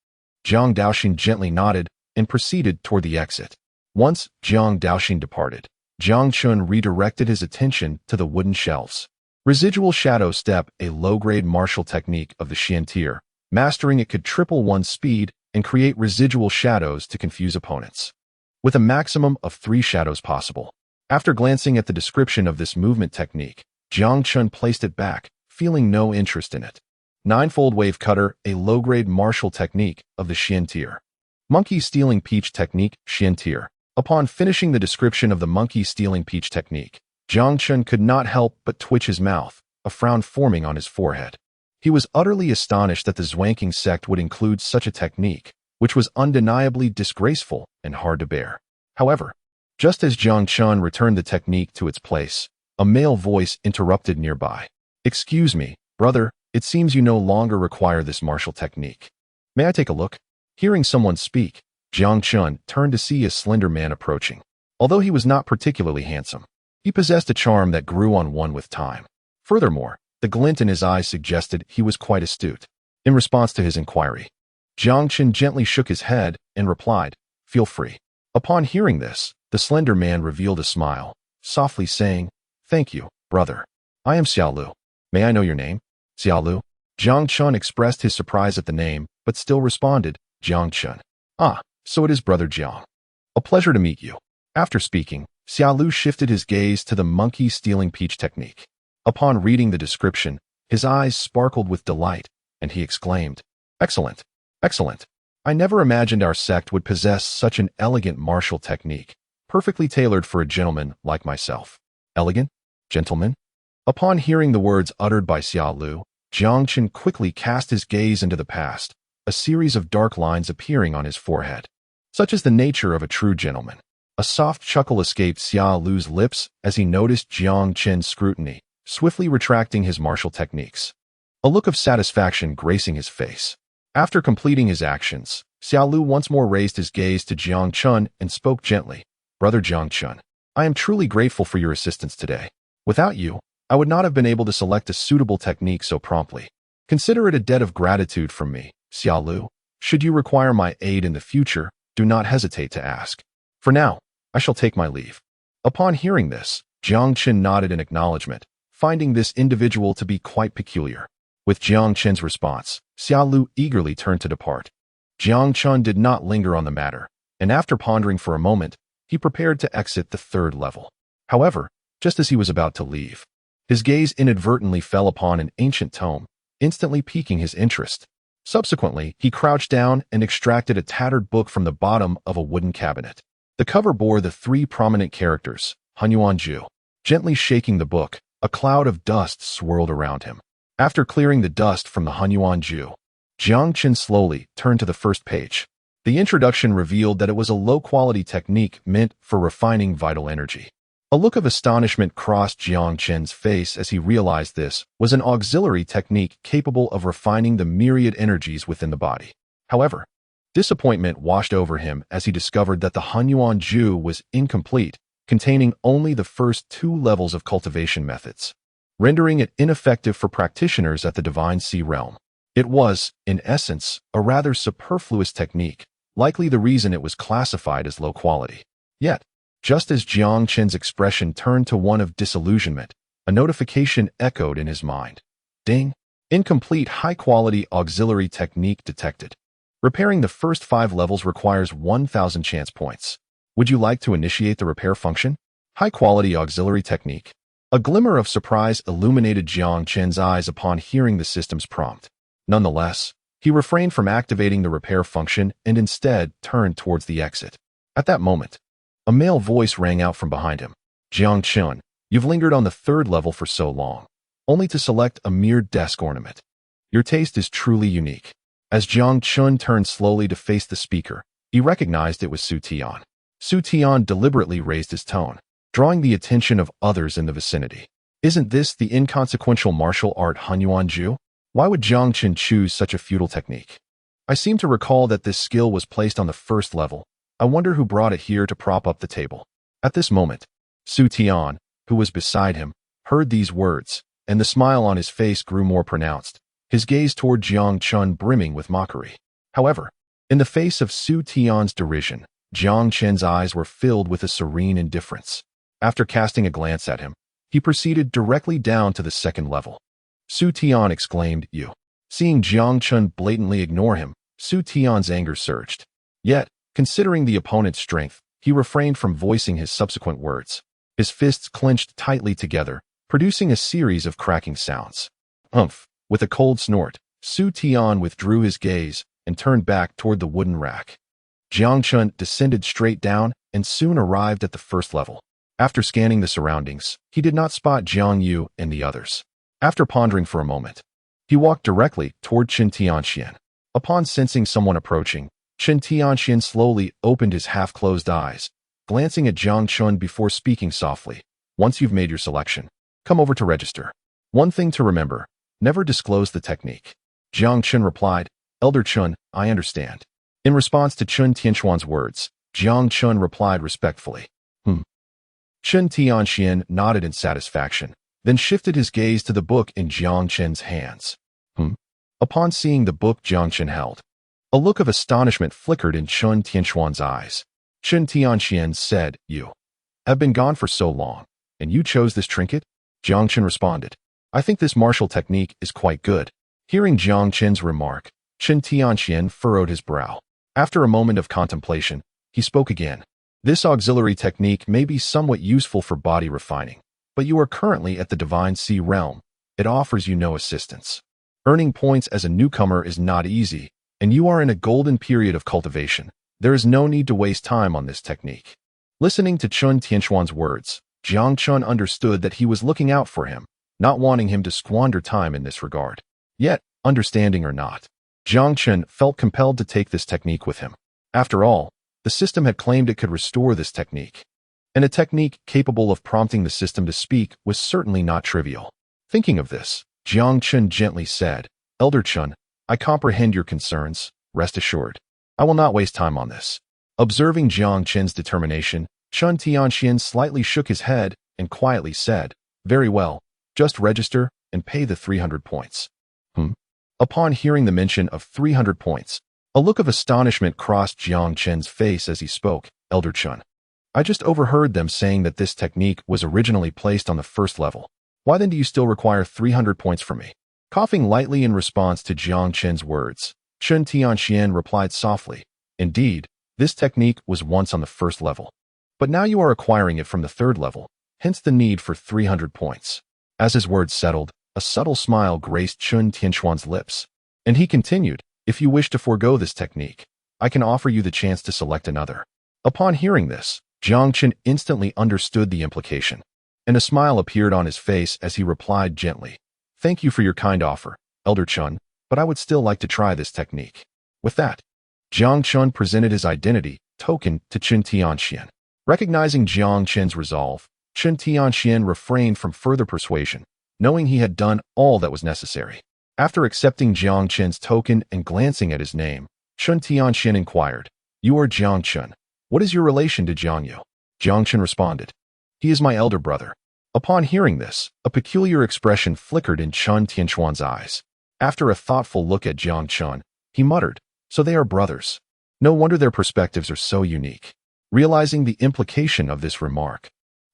Jiang Daoxin gently nodded and proceeded toward the exit. Once Jiang Daoxin departed, Jiang Chen redirected his attention to the wooden shelves. Residual Shadow Step, a low-grade martial technique of the Xian tier. Mastering it could triple one's speed and create residual shadows to confuse opponents, with a maximum of 3 shadows possible. After glancing at the description of this movement technique, Jiang Chen placed it back, feeling no interest in it. Ninefold Wave Cutter, a low-grade martial technique of the Xian tier. Monkey Stealing Peach Technique, Xian tier. Upon finishing the description of the Monkey Stealing Peach technique, Jiang Chen could not help but twitch his mouth, a frown forming on his forehead. He was utterly astonished that the Zwanking sect would include such a technique, which was undeniably disgraceful and hard to bear. However, just as Jiang Chen returned the technique to its place, a male voice interrupted nearby. "Excuse me, brother, it seems you no longer require this martial technique. May I take a look?" Hearing someone speak, Jiang Chen turned to see a slender man approaching. Although he was not particularly handsome, he possessed a charm that grew on one with time. Furthermore, the glint in his eyes suggested he was quite astute. In response to his inquiry, Jiang Chen gently shook his head and replied, "Feel free." Upon hearing this, the slender man revealed a smile, softly saying, "Thank you. Brother, I am Xiao Lu. May I know your name? Xiao Lu. Jiang Chen expressed his surprise at the name, but still responded, Jiang Chen. Ah, so it is Brother Jiang. A pleasure to meet you. After speaking, Xiao Lu shifted his gaze to the monkey stealing peach technique. Upon reading the description, his eyes sparkled with delight, and he exclaimed, Excellent, excellent. I never imagined our sect would possess such an elegant martial technique, perfectly tailored for a gentleman like myself. Elegant? Gentleman? Upon hearing the words uttered by Xiao Lu, Jiang Chen quickly cast his gaze into the past, a series of dark lines appearing on his forehead. Such is the nature of a true gentleman. A soft chuckle escaped Xiao Lu's lips as he noticed Jiang Chen's scrutiny, swiftly retracting his martial techniques. A look of satisfaction gracing his face. After completing his actions, Xiao Lu once more raised his gaze to Jiang Chen and spoke gently, Brother Jiang Chen, I am truly grateful for your assistance today. Without you, I would not have been able to select a suitable technique so promptly. Consider it a debt of gratitude from me, Xiao Lu. Should you require my aid in the future, do not hesitate to ask. For now, I shall take my leave. Upon hearing this, Jiang Chen nodded in acknowledgement, finding this individual to be quite peculiar. With Jiang Chen's response, Xiao Lu eagerly turned to depart. Jiang Chen did not linger on the matter, and after pondering for a moment, he prepared to exit the third level. However, just as he was about to leave, his gaze inadvertently fell upon an ancient tome, instantly piquing his interest. Subsequently, he crouched down and extracted a tattered book from the bottom of a wooden cabinet. The cover bore the three prominent characters, Ju. Gently shaking the book, a cloud of dust swirled around him. After clearing the dust from the Ju, Jiang Chen slowly turned to the first page. The introduction revealed that it was a low-quality technique meant for refining vital energy. A look of astonishment crossed Jiang Chen's face as he realized this was an auxiliary technique capable of refining the myriad energies within the body. However, disappointment washed over him as he discovered that the Ju was incomplete, containing only the first two levels of cultivation methods, rendering it ineffective for practitioners at the Divine Sea realm. It was, in essence, a rather superfluous technique, likely the reason it was classified as low quality. Yet, just as Jiang Chen's expression turned to one of disillusionment, a notification echoed in his mind. Ding! Incomplete high-quality auxiliary technique detected. Repairing the first 5 levels requires 1,000 chance points. Would you like to initiate the repair function? High-quality auxiliary technique. A glimmer of surprise illuminated Jiang Chen's eyes upon hearing the system's prompt. Nonetheless, he refrained from activating the repair function and instead turned towards the exit. At that moment, a male voice rang out from behind him. Jiang Chen, you've lingered on the 3rd level for so long, only to select a mere desk ornament. Your taste is truly unique. As Jiang Chen turned slowly to face the speaker, he recognized it was Su Tian. Su Tian deliberately raised his tone, drawing the attention of others in the vicinity. Isn't this the inconsequential martial art Ju? Why would Jiang Chen choose such a futile technique? I seem to recall that this skill was placed on the 1st level. I wonder who brought it here to prop up the table. At this moment, Su Tian, who was beside him, heard these words, and the smile on his face grew more pronounced, his gaze toward Jiang Chen brimming with mockery. However, in the face of Su Tian's derision, Jiang Chen's eyes were filled with a serene indifference. After casting a glance at him, he proceeded directly down to the 2nd level. Su Tian exclaimed, You. Seeing Jiang Chen blatantly ignore him, Su Tian's anger surged. Yet, considering the opponent's strength, he refrained from voicing his subsequent words. His fists clenched tightly together, producing a series of cracking sounds. Humph! With a cold snort, Su Tian withdrew his gaze and turned back toward the wooden rack. Jiang Chen descended straight down and soon arrived at the 1st level. After scanning the surroundings, he did not spot Jiang Yu and the others. After pondering for a moment, he walked directly toward Tianxiang. Upon sensing someone approaching, Tianxiang slowly opened his half-closed eyes, glancing at Jiang Chen before speaking softly. Once you've made your selection, come over to register. One thing to remember, never disclose the technique. Jiang Chen replied, Elder Chen, I understand. In response to Tianxiang's words, Jiang Chen replied respectfully, Tianxiang nodded in satisfaction, then shifted his gaze to the book in Jiang Chen's hands. Upon seeing the book Jiang Chen held, a look of astonishment flickered in Tianxiang's eyes. Tianxiang said, You have been gone for so long, and you chose this trinket? Jiang Chen responded. I think this martial technique is quite good. Hearing Jiang Chen's remark, Tianxiang furrowed his brow. After a moment of contemplation, he spoke again. This auxiliary technique may be somewhat useful for body refining, but you are currently at the Divine Sea realm. It offers you no assistance. Earning points as a newcomer is not easy, and you are in a golden period of cultivation. There is no need to waste time on this technique. Listening to Chun Tianxuan's words, Jiang Chen understood that he was looking out for him, not wanting him to squander time in this regard. Yet, understanding or not, Jiang Chen felt compelled to take this technique with him. After all, the system had claimed it could restore this technique. And a technique capable of prompting the system to speak was certainly not trivial. Thinking of this, Jiang Chen gently said, Elder Chen, I comprehend your concerns, rest assured. I will not waste time on this. Observing Jiang Chen's determination, Chun Tianxiang slightly shook his head and quietly said, Very well, just register and pay the 300 points. Upon hearing the mention of 300 points, a look of astonishment crossed Jiang Chen's face as he spoke, Elder Chen. I just overheard them saying that this technique was originally placed on the first level. Why then do you still require 300 points from me? Coughing lightly in response to Jiang Chen's words, Chun Tianxiang replied softly, Indeed, this technique was once on the first level. But now you are acquiring it from the third level, hence the need for 300 points. As his words settled, a subtle smile graced Chun Tianxuan's lips, and he continued, If you wish to forego this technique, I can offer you the chance to select another. Upon hearing this, Jiang Chen instantly understood the implication, and a smile appeared on his face as he replied gently, Thank you for your kind offer, Elder Chen, but I would still like to try this technique. With that, Jiang Chen presented his identity token to Chun Tianxiang. Recognizing Jiang Chen's resolve, Chun Tianxiang refrained from further persuasion, knowing he had done all that was necessary. After accepting Jiang Chen's token and glancing at his name, Chun Tianxiang inquired, You are Jiang Chen. What is your relation to Jiang Yu? Jiang Chen responded, He is my elder brother. Upon hearing this, a peculiar expression flickered in Chun Tianxuan's eyes. After a thoughtful look at Jiang Chen, he muttered, So they are brothers. No wonder their perspectives are so unique. Realizing the implication of this remark,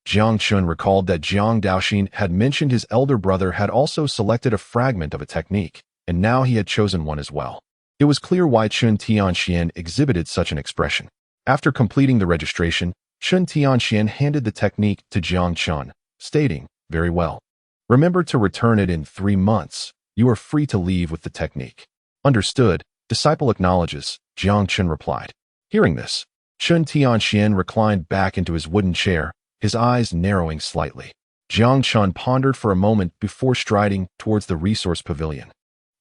Jiang Chen recalled that Jiang Daoxin had mentioned his elder brother had also selected a fragment of a technique, and now he had chosen one as well. It was clear why Chun Tianxiang exhibited such an expression. After completing the registration, Chun Tianxiang handed the technique to Jiang Chen, stating, Very well. Remember to return it in 3 months. You are free to leave with the technique. Understood, disciple acknowledges, Jiang Chen replied. Hearing this, Chun Tianxiang reclined back into his wooden chair, his eyes narrowing slightly. Jiang Chen pondered for a moment before striding towards the resource pavilion.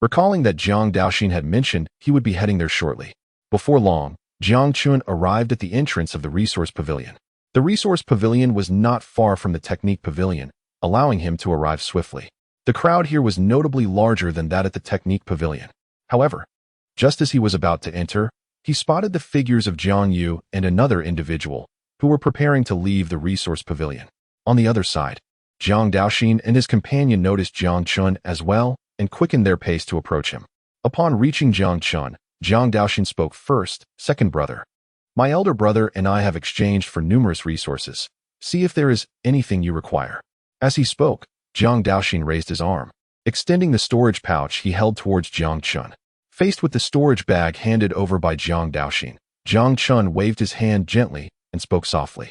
Recalling that Jiang Daoxin had mentioned he would be heading there shortly. Before long, Jiang Chen arrived at the entrance of the resource pavilion. The resource pavilion was not far from the technique pavilion, allowing him to arrive swiftly. The crowd here was notably larger than that at the technique pavilion. However, just as he was about to enter, he spotted the figures of Jiang Yu and another individual, who were preparing to leave the resource pavilion. On the other side, Jiang Daoxin and his companion noticed Jiang Chen as well and quickened their pace to approach him. Upon reaching Jiang Chen, Jiang Daoxin spoke first, Second brother. My elder brother and I have exchanged for numerous resources. See if there is anything you require. As he spoke, Jiang Daoxin raised his arm, extending the storage pouch he held towards Jiang Chen. Faced with the storage bag handed over by Jiang Daoxin, Jiang Chen waved his hand gently and spoke softly.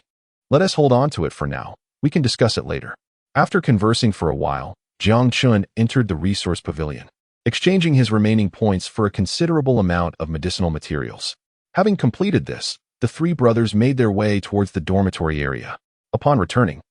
Let us hold on to it for now. We can discuss it later. After conversing for a while, Jiang Chen entered the resource pavilion, exchanging his remaining points for a considerable amount of medicinal materials. Having completed this, the three brothers made their way towards the dormitory area. Upon returning,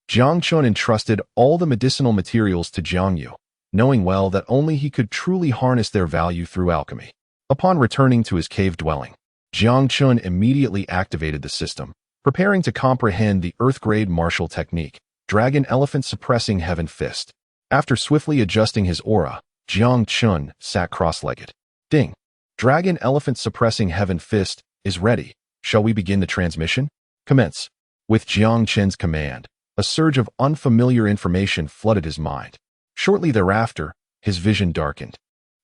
Jiang Chen entrusted all the medicinal materials to Jiang Yu, knowing well that only he could truly harness their value through alchemy. Upon returning to his cave dwelling, Jiang Chen immediately activated the system, preparing to comprehend the Earth-grade martial technique, Dragon Elephant Suppressing Heaven Fist. After swiftly adjusting his aura, Jiang Chen sat cross-legged. Ding! Dragon Elephant Suppressing Heaven Fist is ready. Shall we begin the transmission? Commence. With Jiang Chen's command, a surge of unfamiliar information flooded his mind. Shortly thereafter, his vision darkened,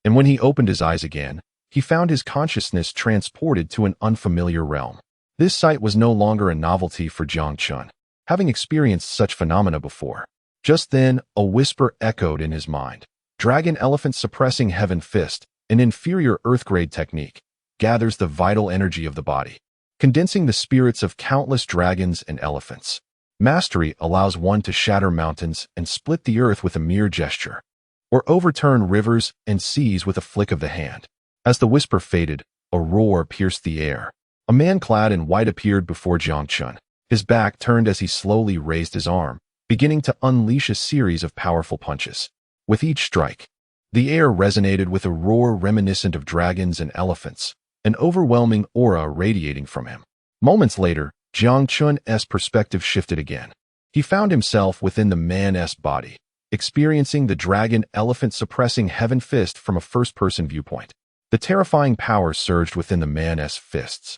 and when he opened his eyes again, he found his consciousness transported to an unfamiliar realm. This sight was no longer a novelty for Jiang Chen, having experienced such phenomena before. Just then, a whisper echoed in his mind. Dragon Elephant Suppressing Heaven Fist, an inferior earth-grade technique, gathers the vital energy of the body, condensing the spirits of countless dragons and elephants. Mastery allows one to shatter mountains and split the earth with a mere gesture, or overturn rivers and seas with a flick of the hand. As the whisper faded, a roar pierced the air. A man clad in white appeared before Jiang Chen. His back turned as he slowly raised his arm, beginning to unleash a series of powerful punches. With each strike, the air resonated with a roar reminiscent of dragons and elephants, an overwhelming aura radiating from him. Moments later, Jiang Chen's perspective shifted again. He found himself within the man's body, experiencing the dragon elephant suppressing heaven fist from a first-person viewpoint. The terrifying power surged within the man's fists,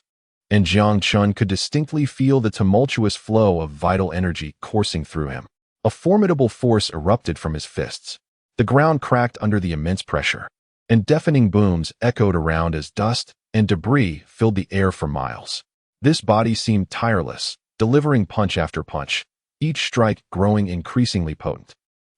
and Jiang Chen could distinctly feel the tumultuous flow of vital energy coursing through him. A formidable force erupted from his fists. The ground cracked under the immense pressure, and deafening booms echoed around as dust and debris filled the air for miles. This body seemed tireless, delivering punch after punch, each strike growing increasingly potent.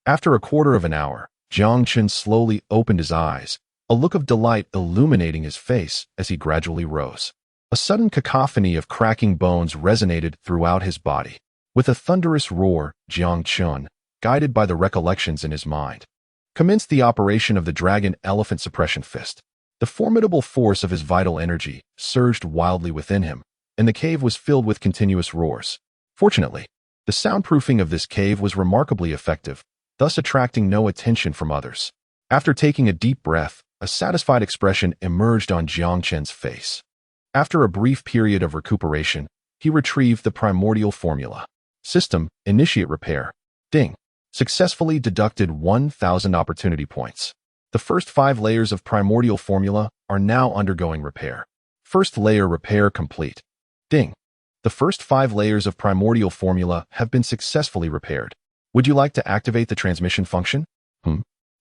After a quarter of an hour, Jiang Chen slowly opened his eyes, a look of delight illuminating his face as he gradually rose. A sudden cacophony of cracking bones resonated throughout his body. With a thunderous roar, Jiang Chen, guided by the recollections in his mind, commenced the operation of the Dragon Elephant Suppression Fist. The formidable force of his vital energy surged wildly within him, and the cave was filled with continuous roars. Fortunately, the soundproofing of this cave was remarkably effective, thus attracting no attention from others. After taking a deep breath, a satisfied expression emerged on Jiang Chen's face. After a brief period of recuperation, he retrieved the primordial formula. System, initiate repair. Ding. Successfully deducted 1,000 opportunity points. The first 5 layers of primordial formula are now undergoing repair. First layer repair complete. Ding. The first 5 layers of primordial formula have been successfully repaired. Would you like to activate the transmission function?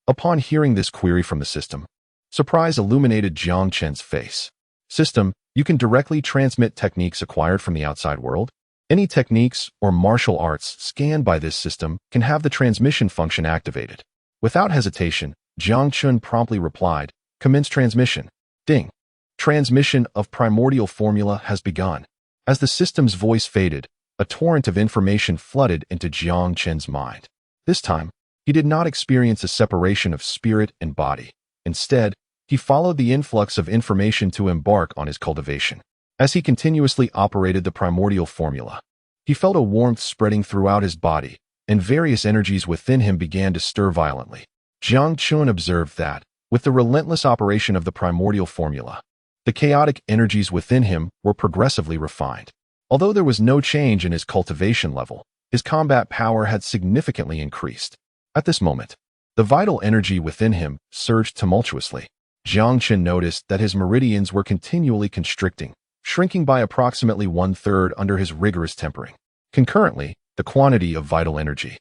Upon hearing this query from the system, surprise illuminated Jiang Chen's face. System, you can directly transmit techniques acquired from the outside world. Any techniques or martial arts scanned by this system can have the transmission function activated. Without hesitation, Jiang Chen promptly replied, commence transmission. Ding. Transmission of primordial formula has begun. As the system's voice faded, a torrent of information flooded into Jiang Chen's mind. This time, he did not experience a separation of spirit and body. Instead, he followed the influx of information to embark on his cultivation. As he continuously operated the primordial formula, he felt a warmth spreading throughout his body, and various energies within him began to stir violently. Jiang Chen observed that, with the relentless operation of the primordial formula, the chaotic energies within him were progressively refined. Although there was no change in his cultivation level, his combat power had significantly increased. At this moment, the vital energy within him surged tumultuously. Jiang Chen noticed that his meridians were continually constricting, shrinking by approximately 1/3 under his rigorous tempering. Concurrently, the quantity of vital energy,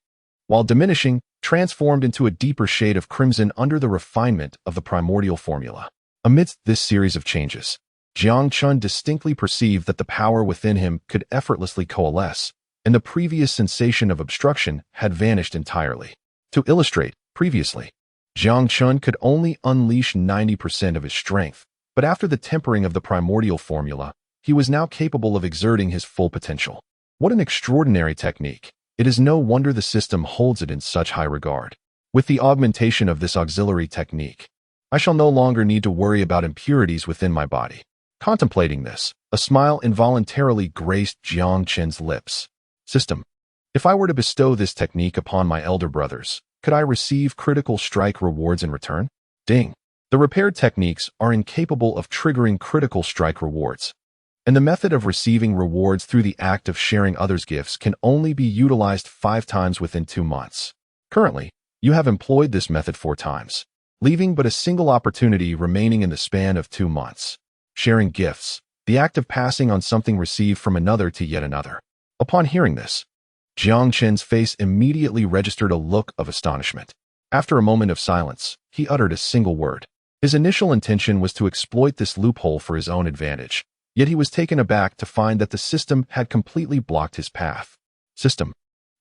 while diminishing, transformed into a deeper shade of crimson under the refinement of the primordial formula. Amidst this series of changes, Jiang Chen distinctly perceived that the power within him could effortlessly coalesce, and the previous sensation of obstruction had vanished entirely. To illustrate, previously, Jiang Chen could only unleash 90% of his strength, but after the tempering of the primordial formula, he was now capable of exerting his full potential. What an extraordinary technique! It is no wonder the system holds it in such high regard. With the augmentation of this auxiliary technique, I shall no longer need to worry about impurities within my body. Contemplating this, a smile involuntarily graced Jiang Chen's lips. System, if I were to bestow this technique upon my elder brothers, could I receive critical strike rewards in return? Ding. The repaired techniques are incapable of triggering critical strike rewards, and the method of receiving rewards through the act of sharing others' gifts can only be utilized 5 times within 2 months. Currently, you have employed this method 4 times, leaving but a single opportunity remaining in the span of 2 months. Sharing gifts, the act of passing on something received from another to yet another. Upon hearing this, Jiang Chen's face immediately registered a look of astonishment. After a moment of silence, he uttered a single word. His initial intention was to exploit this loophole for his own advantage, yet he was taken aback to find that the system had completely blocked his path. System,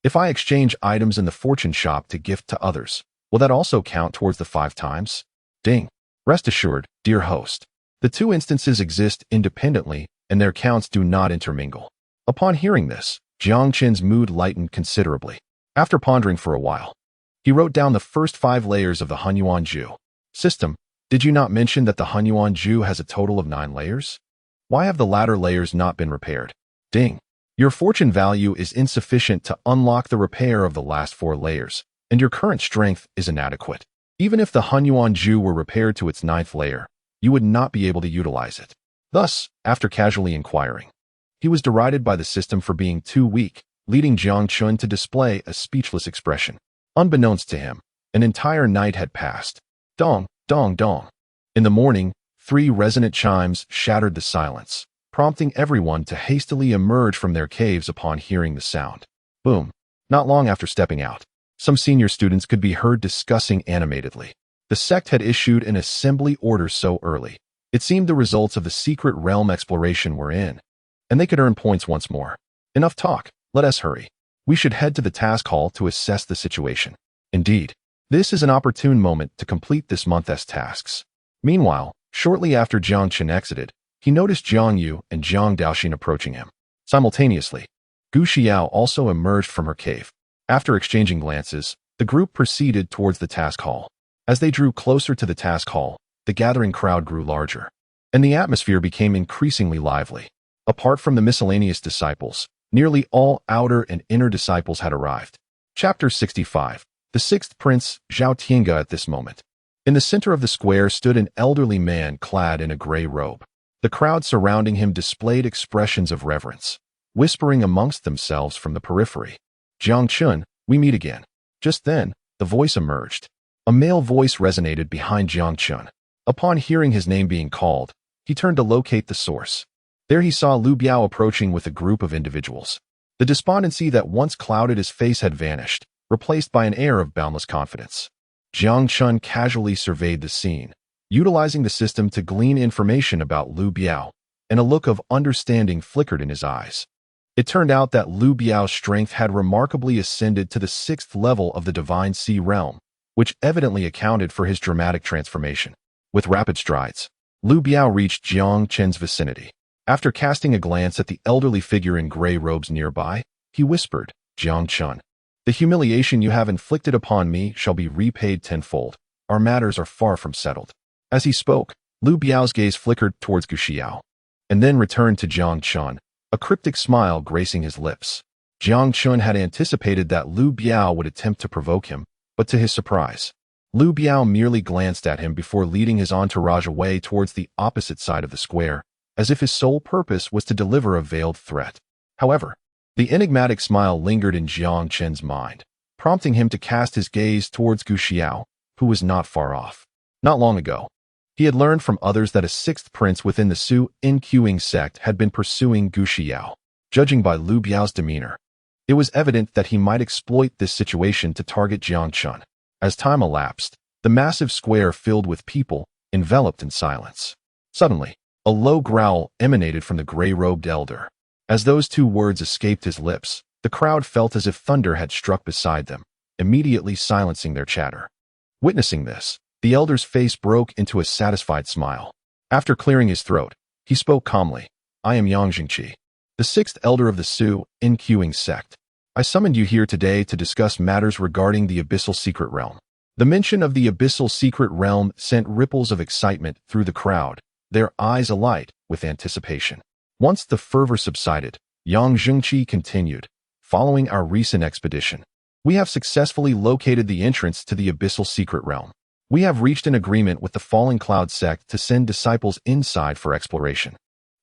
If I exchange items in the fortune shop to gift to others, will that also count towards the 5 times? Ding. Rest assured, dear host, the 2 instances exist independently and their counts do not intermingle. Upon hearing this, Jiang Chen's mood lightened considerably. After pondering for a while, he wrote down the first 5 layers of the Hunyuan Ju system. Did you not mention that the Hunyuan Ju has a total of 9 layers? Why have the latter layers not been repaired? Ding. Your fortune value is insufficient to unlock the repair of the last 4 layers, and your current strength is inadequate. Even if the Hunyuan Ju were repaired to its 9th layer, you would not be able to utilize it. Thus, after casually inquiring, he was derided by the system for being too weak, leading Jiang Chen to display a speechless expression. Unbeknownst to him, an entire night had passed. Dong, dong, dong. In the morning, 3 resonant chimes shattered the silence, prompting everyone to hastily emerge from their caves upon hearing the sound. Boom. Not long after stepping out, some senior students could be heard discussing animatedly. The sect had issued an assembly order so early. It seemed the results of the secret realm exploration were in, and they could earn points once more. Enough talk, let us hurry. We should head to the task hall to assess the situation. Indeed, this is an opportune moment to complete this month's tasks. Meanwhile, shortly after Jiang Chen exited, he noticed Jiang Yu and Jiang Daoxin approaching him. Simultaneously, Gu Xiao also emerged from her cave. After exchanging glances, the group proceeded towards the task hall. As they drew closer to the task hall, the gathering crowd grew larger, and the atmosphere became increasingly lively. Apart from the miscellaneous disciples, nearly all outer and inner disciples had arrived. Chapter 65. The 6th Prince, Zhao Tiange. At this moment, in the center of the square stood an elderly man clad in a gray robe. The crowd surrounding him displayed expressions of reverence, whispering amongst themselves from the periphery. Jiang Chen, we meet again. Just then, the voice emerged. A male voice resonated behind Jiang Chen. Upon hearing his name being called, he turned to locate the source. There he saw Lu Biao approaching with a group of individuals. The despondency that once clouded his face had vanished, replaced by an air of boundless confidence. Jiang Chen casually surveyed the scene, utilizing the system to glean information about Lu Biao, and a look of understanding flickered in his eyes. It turned out that Lu Biao's strength had remarkably ascended to the 6th level of the Divine Sea realm, which evidently accounted for his dramatic transformation. With rapid strides, Lu Biao reached Jiang Chen's vicinity. After casting a glance at the elderly figure in gray robes nearby, he whispered, Jiang Chen, the humiliation you have inflicted upon me shall be repaid tenfold. Our matters are far from settled. As he spoke, Lu Biao's gaze flickered towards Gu Xiao, and then returned to Jiang Chen, a cryptic smile gracing his lips. Jiang Chen had anticipated that Lu Biao would attempt to provoke him, but to his surprise, Lu Biao merely glanced at him before leading his entourage away towards the opposite side of the square, as if his sole purpose was to deliver a veiled threat. However, the enigmatic smile lingered in Jiang Chen's mind, prompting him to cast his gaze towards Gu Xiao, who was not far off. Not long ago, he had learned from others that a 6th prince within the Su Inquing sect had been pursuing Gu Xiao. Judging by Lu Biao's demeanor, it was evident that he might exploit this situation to target Jiang Chen. As time elapsed, the massive square filled with people, enveloped in silence. Suddenly, a low growl emanated from the gray-robed elder. As those 2 words escaped his lips, the crowd felt as if thunder had struck beside them, immediately silencing their chatter. Witnessing this, the elder's face broke into a satisfied smile. After clearing his throat, he spoke calmly. I am Yang Jingqi, the 6th elder of the Su Inquing sect. I summoned you here today to discuss matters regarding the Abyssal Secret Realm. The mention of the Abyssal Secret Realm sent ripples of excitement through the crowd, their eyes alight with anticipation. Once the fervor subsided, Yang Jingqi continued. Following our recent expedition, we have successfully located the entrance to the Abyssal Secret Realm. We have reached an agreement with the Falling Cloud sect to send disciples inside for exploration.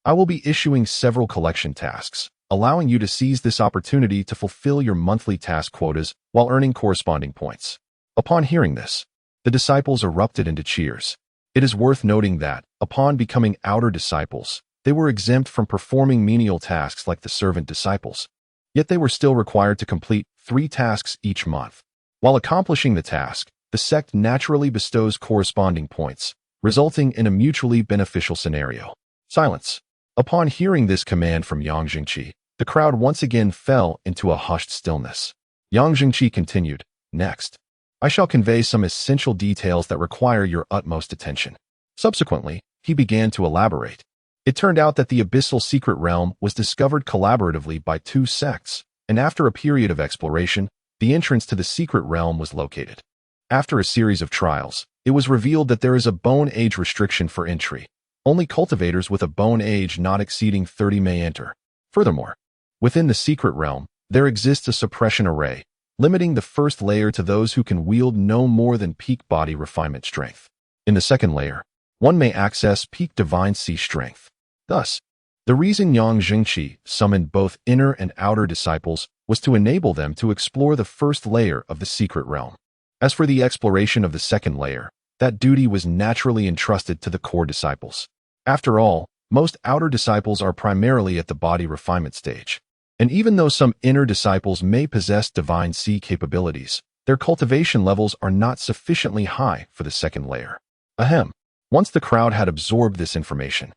I will be issuing several collection tasks, allowing you to seize this opportunity to fulfill your monthly task quotas while earning corresponding points. Upon hearing this, the disciples erupted into cheers. It is worth noting that, upon becoming outer disciples, they were exempt from performing menial tasks like the servant disciples. Yet they were still required to complete 3 tasks each month. While accomplishing the task, the sect naturally bestows corresponding points, resulting in a mutually beneficial scenario. Silence. Upon hearing this command from Yang Jingqi, the crowd once again fell into a hushed stillness. Yang Jingqi continued, "Next, I shall convey some essential details that require your utmost attention." Subsequently, he began to elaborate. It turned out that the abyssal secret realm was discovered collaboratively by two sects, and after a period of exploration, the entrance to the secret realm was located. After a series of trials, it was revealed that there is a bone age restriction for entry. Only cultivators with a bone age not exceeding 30 may enter. Furthermore, within the secret realm, there exists a suppression array, limiting the first layer to those who can wield no more than peak body refinement strength. In the second layer, one may access peak divine sea strength. Thus, the reason Yang Jingqi summoned both inner and outer disciples was to enable them to explore the first layer of the secret realm. As for the exploration of the second layer, that duty was naturally entrusted to the core disciples. After all, most outer disciples are primarily at the body refinement stage. And even though some inner disciples may possess divine sea capabilities, their cultivation levels are not sufficiently high for the second layer. Ahem. Once the crowd had absorbed this information,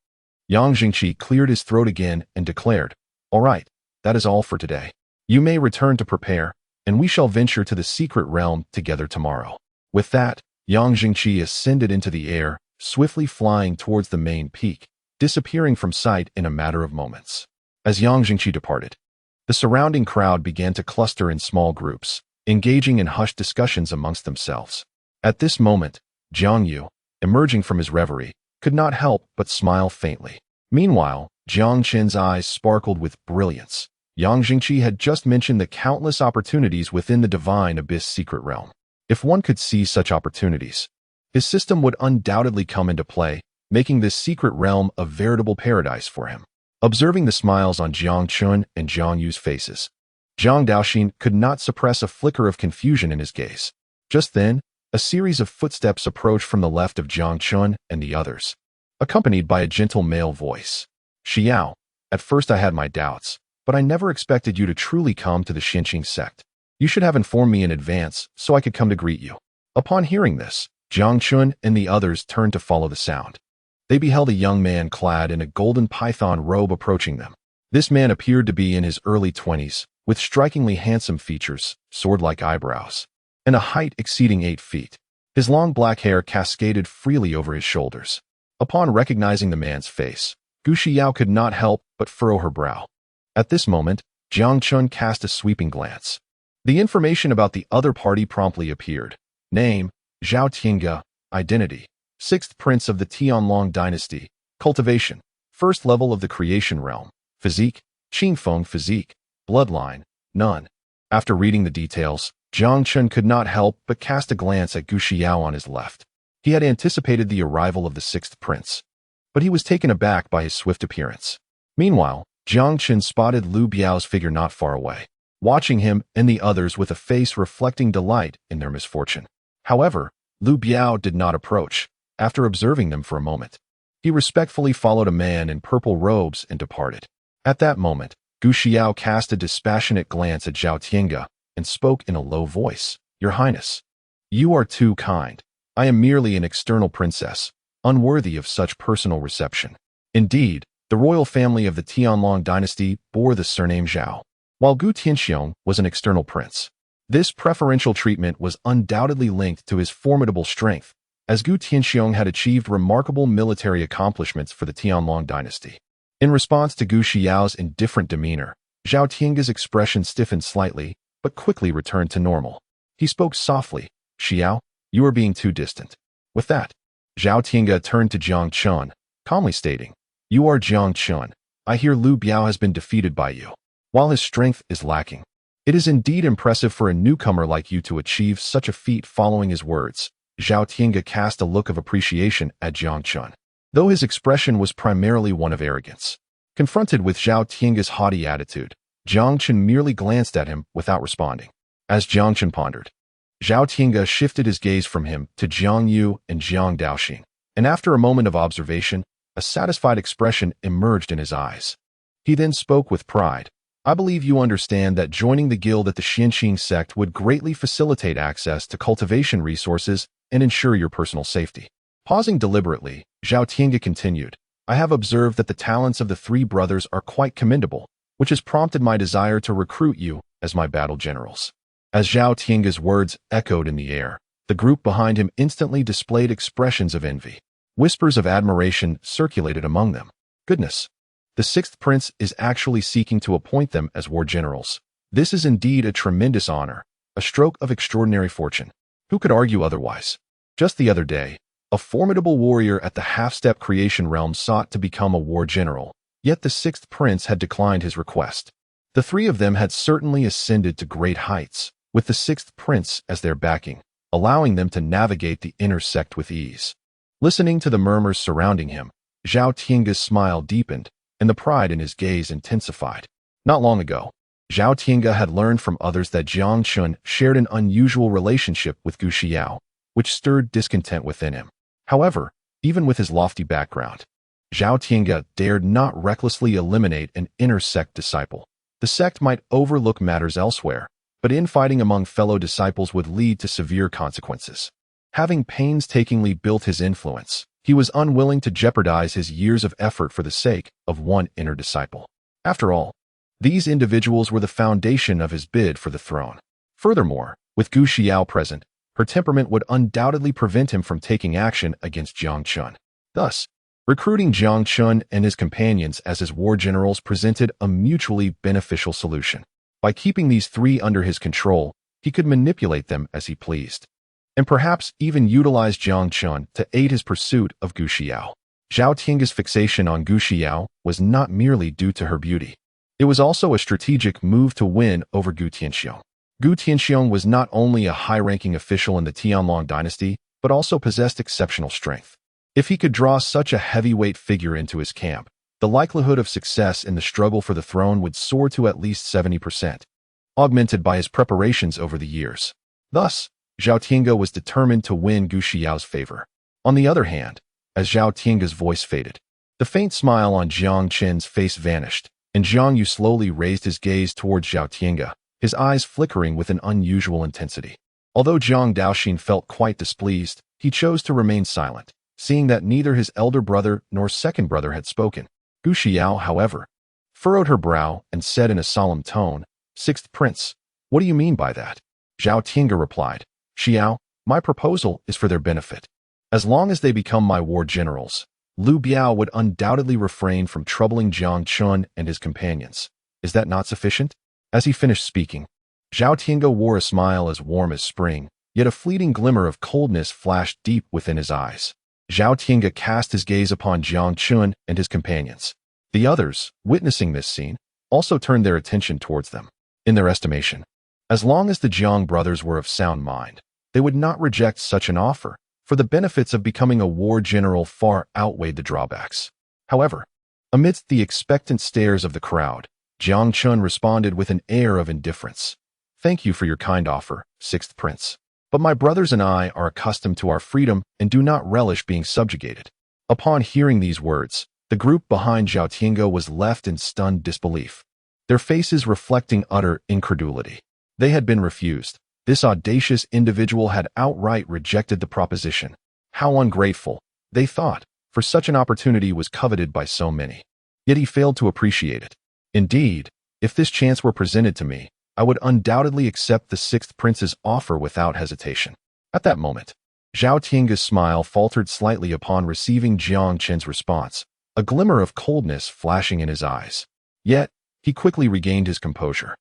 Yang Jingqi cleared his throat again and declared, "All right, that is all for today. You may return to prepare, and we shall venture to the secret realm together tomorrow." With that, Yang Jingqi ascended into the air, swiftly flying towards the main peak, disappearing from sight in a matter of moments. As Yang Jingqi departed, the surrounding crowd began to cluster in small groups, engaging in hushed discussions amongst themselves. At this moment, Jiang Yu, emerging from his reverie, could not help but smile faintly. Meanwhile, Jiang Chen's eyes sparkled with brilliance. Yang Jingqi had just mentioned the countless opportunities within the divine abyss secret realm. If one could see such opportunities, his system would undoubtedly come into play, making this secret realm a veritable paradise for him. Observing the smiles on Jiang Chen and Jiang Yu's faces, Jiang Daoxin could not suppress a flicker of confusion in his gaze. Just then, a series of footsteps approached from the left of Jiang Chen and the others, accompanied by a gentle male voice. "Xiao, at first I had my doubts, but I never expected you to truly come to the Tianxiang sect. You should have informed me in advance so I could come to greet you." Upon hearing this, Jiang Chen and the others turned to follow the sound. They beheld a young man clad in a golden python robe approaching them. This man appeared to be in his early 20s, with strikingly handsome features, sword-like eyebrows, and a height exceeding 8 feet. His long black hair cascaded freely over his shoulders. Upon recognizing the man's face, Gu Xiao could not help but furrow her brow. At this moment, Jiang Chen cast a sweeping glance. The information about the other party promptly appeared. Name, Zhao Tiange. Identity, 6th Prince of the Tianlong Dynasty. Cultivation, 1st level of the creation realm. Physique, Qingfeng physique. Bloodline, none. After reading the details, Jiang Chen could not help but cast a glance at Gu Xiao on his left. He had anticipated the arrival of the 6th Prince, but he was taken aback by his swift appearance. Meanwhile, Jiang Chen spotted Lu Biao's figure not far away, watching him and the others with a face reflecting delight in their misfortune. However, Lu Biao did not approach. After observing them for a moment, he respectfully followed a man in purple robes and departed. At that moment, Gu Xiao cast a dispassionate glance at Zhao Tiange and spoke in a low voice. "Your Highness, you are too kind. I am merely an external princess, unworthy of such personal reception." Indeed, the royal family of the Tianlong dynasty bore the surname Zhao, while Gu Tianxiang was an external prince. This preferential treatment was undoubtedly linked to his formidable strength, as Gu Tianxiang had achieved remarkable military accomplishments for the Tianlong dynasty. In response to Gu Xiao's indifferent demeanor, Zhao Tiange's expression stiffened slightly, but quickly returned to normal. He spoke softly. "Xiao, you are being too distant." With that, Zhao Tiange turned to Jiang Chen, calmly stating, "You are Jiang Chen. I hear Lu Biao has been defeated by you. While his strength is lacking, it is indeed impressive for a newcomer like you to achieve such a feat." Following his words, Zhao Tiange cast a look of appreciation at Jiang Chen, though his expression was primarily one of arrogance. Confronted with Zhao Tiange's haughty attitude, Jiang Chen merely glanced at him without responding. As Jiang Chen pondered, Zhao Tiange shifted his gaze from him to Jiang Yu and Jiang Daoxin, and after a moment of observation, a satisfied expression emerged in his eyes. He then spoke with pride. "I believe you understand that joining the guild at the Tianxiang sect would greatly facilitate access to cultivation resources and ensure your personal safety." Pausing deliberately, Zhao Tiange continued, "I have observed that the talents of the 3 brothers are quite commendable, which has prompted my desire to recruit you as my battle generals. As Zhao Tianga's words echoed in the air, the group behind him instantly displayed expressions of envy. Whispers of admiration circulated among them. Goodness! The sixth prince is actually seeking to appoint them as war generals. This is indeed a tremendous honor, a stroke of extraordinary fortune. Who could argue otherwise? Just the other day, a formidable warrior at the half-step creation realm sought to become a war general, yet the sixth prince had declined his request. The three of them had certainly ascended to great heights, with the sixth prince as their backing, allowing them to navigate the inner sect with ease. Listening to the murmurs surrounding him, Zhao Tianga's smile deepened, and the pride in his gaze intensified. Not long ago, Zhao Tianga had learned from others that Jiang Chen shared an unusual relationship with Gu Xiao, which stirred discontent within him. However, even with his lofty background, Zhao Tianga dared not recklessly eliminate an inner sect disciple. The sect might overlook matters elsewhere, but infighting among fellow disciples would lead to severe consequences. Having painstakingly built his influence, he was unwilling to jeopardize his years of effort for the sake of one inner disciple. After all, these individuals were the foundation of his bid for the throne. Furthermore, with Gu Xiao present, her temperament would undoubtedly prevent him from taking action against Jiang Chen. Thus, recruiting Jiang Chen and his companions as his war generals presented a mutually beneficial solution. By keeping these three under his control, he could manipulate them as he pleased, and perhaps even utilize Jiang Chen to aid his pursuit of Gu Xiao. Zhao Tianga's fixation on Gu Xiao was not merely due to her beauty. It was also a strategic move to win over Gu Tianxiang. Gu Tianxiang was not only a high-ranking official in the Tianlong dynasty, but also possessed exceptional strength. If he could draw such a heavyweight figure into his camp, the likelihood of success in the struggle for the throne would soar to at least 70%, augmented by his preparations over the years. Thus, Zhao Tianga was determined to win Gu Xiao's favor. On the other hand, as Zhao Tianga's voice faded, the faint smile on Jiang Chen's face vanished, and Jiang Yu slowly raised his gaze towards Zhao Tianga, his eyes flickering with an unusual intensity. Although Jiang Daoxin felt quite displeased, he chose to remain silent, seeing that neither his elder brother nor second brother had spoken. Gu Xiao, however, furrowed her brow and said in a solemn tone, "Sixth Prince, what do you mean by that?" Zhao Tianga replied, "Xiao, my proposal is for their benefit. As long as they become my war generals, Lu Biao would undoubtedly refrain from troubling Jiang Chen and his companions. Is that not sufficient?" As he finished speaking, Zhao Tianga wore a smile as warm as spring, yet a fleeting glimmer of coldness flashed deep within his eyes. Zhao Tianga cast his gaze upon Jiang Chen and his companions. The others, witnessing this scene, also turned their attention towards them. In their estimation, as long as the Jiang brothers were of sound mind, they would not reject such an offer, for the benefits of becoming a war general far outweighed the drawbacks. However, amidst the expectant stares of the crowd, Jiang Chen responded with an air of indifference. "Thank you for your kind offer, Sixth Prince. But my brothers and I are accustomed to our freedom and do not relish being subjugated." Upon hearing these words, the group behind Zhao Tianga was left in stunned disbelief, their faces reflecting utter incredulity. They had been refused. This audacious individual had outright rejected the proposition. How ungrateful, they thought, for such an opportunity was coveted by so many. Yet he failed to appreciate it. Indeed, if this chance were presented to me, I would undoubtedly accept the sixth prince's offer without hesitation. At that moment, Zhao Tianga's smile faltered slightly upon receiving Jiang Chen's response, a glimmer of coldness flashing in his eyes. Yet, he quickly regained his composure,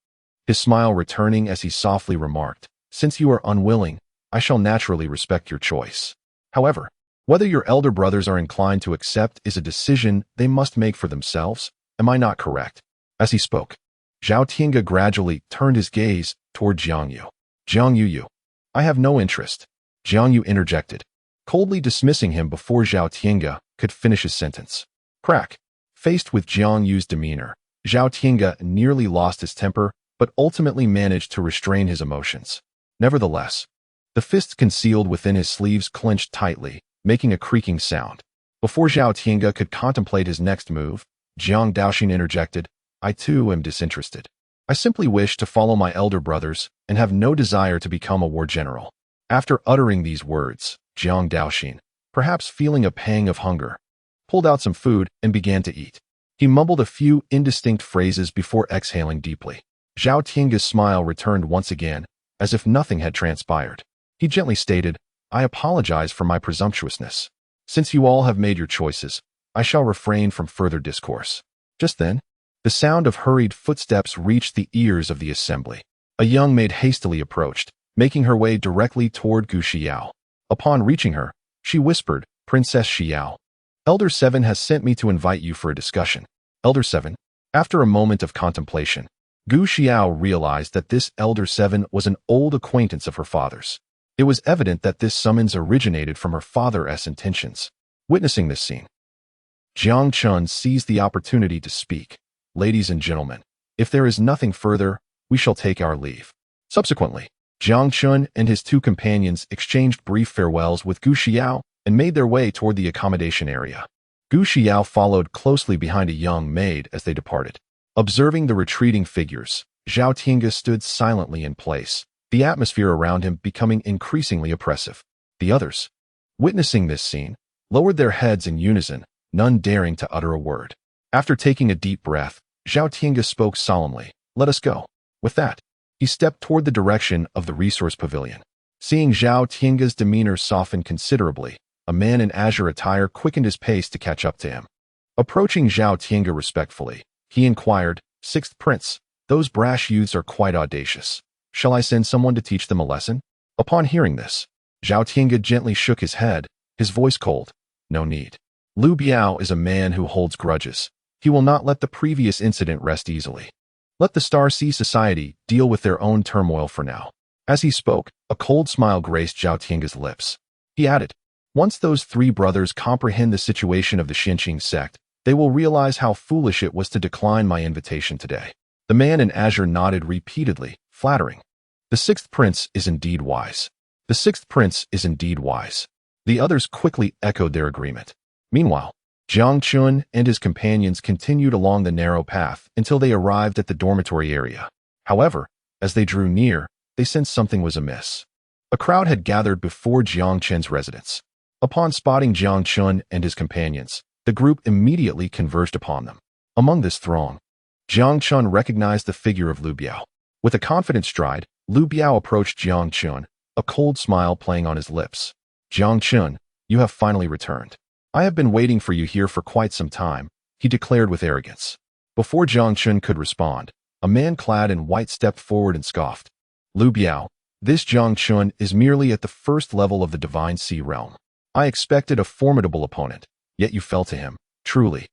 his smile returning as he softly remarked, "Since you are unwilling, I shall naturally respect your choice. However, whether your elder brothers are inclined to accept is a decision they must make for themselves. Am I not correct?" As he spoke, Zhao Tianga gradually turned his gaze toward Jiang Yu. "Jiang Yu, I have no interest," Jiang Yu interjected, coldly dismissing him before Zhao Tianga could finish his sentence. Crack. Faced with Jiang Yu's demeanor, Zhao Tianga nearly lost his temper, but ultimately managed to restrain his emotions. Nevertheless, the fists concealed within his sleeves clenched tightly, making a creaking sound. Before Zhao Tianga could contemplate his next move, Jiang Daoxin interjected, "I too am disinterested. I simply wish to follow my elder brothers and have no desire to become a war general." After uttering these words, Jiang Daoxin, perhaps feeling a pang of hunger, pulled out some food and began to eat. He mumbled a few indistinct phrases before exhaling deeply. Zhao Tianga's smile returned once again, as if nothing had transpired. He gently stated, "I apologize for my presumptuousness. Since you all have made your choices, I shall refrain from further discourse." Just then, the sound of hurried footsteps reached the ears of the assembly. A young maid hastily approached, making her way directly toward Gu Xiao. Upon reaching her, she whispered, "Princess Xiao, Elder 7 has sent me to invite you for a discussion." Elder 7? After a moment of contemplation, Gu Xiao realized that this Elder 7 was an old acquaintance of her father's. It was evident that this summons originated from her father's intentions. Witnessing this scene, Jiang Chen seized the opportunity to speak. "Ladies and gentlemen, if there is nothing further, we shall take our leave." Subsequently, Jiang Chen and his two companions exchanged brief farewells with Gu Xiao and made their way toward the accommodation area. Gu Xiao followed closely behind a young maid as they departed. Observing the retreating figures, Zhao Tiange stood silently in place, the atmosphere around him becoming increasingly oppressive. The others, witnessing this scene, lowered their heads in unison, none daring to utter a word. After taking a deep breath, Zhao Tiange spoke solemnly, "Let us go." With that, he stepped toward the direction of the resource pavilion. Seeing Zhao Tiange's demeanor soften considerably, a man in azure attire quickened his pace to catch up to him. Approaching Zhao Tiange respectfully, he inquired, "Sixth Prince, those brash youths are quite audacious. Shall I send someone to teach them a lesson?" Upon hearing this, Zhao Tiange gently shook his head, his voice cold. "No need. Lu Biao is a man who holds grudges. He will not let the previous incident rest easily. Let the Star Sea Society deal with their own turmoil for now." As he spoke, a cold smile graced Zhao Tiange's lips. He added, "Once those three brothers comprehend the situation of the Xinqing sect, they will realize how foolish it was to decline my invitation today." The man in azure nodded repeatedly, flattering. "The sixth prince is indeed wise. The sixth prince is indeed wise." The others quickly echoed their agreement. Meanwhile, Jiang Chen and his companions continued along the narrow path until they arrived at the dormitory area. However, as they drew near, they sensed something was amiss. A crowd had gathered before Jiang Chen's residence. Upon spotting Jiang Chen and his companions, the group immediately converged upon them. Among this throng, Jiang Chen recognized the figure of Lu Biao. With a confident stride, Lu Biao approached Jiang Chen, a cold smile playing on his lips. "Jiang Chen, you have finally returned. I have been waiting for you here for quite some time," he declared with arrogance. Before Jiang Chen could respond, a man clad in white stepped forward and scoffed. "Lu Biao, this Jiang Chen is merely at the first level of the Divine Sea realm. I expected a formidable opponent, yet you fell to him. Truly,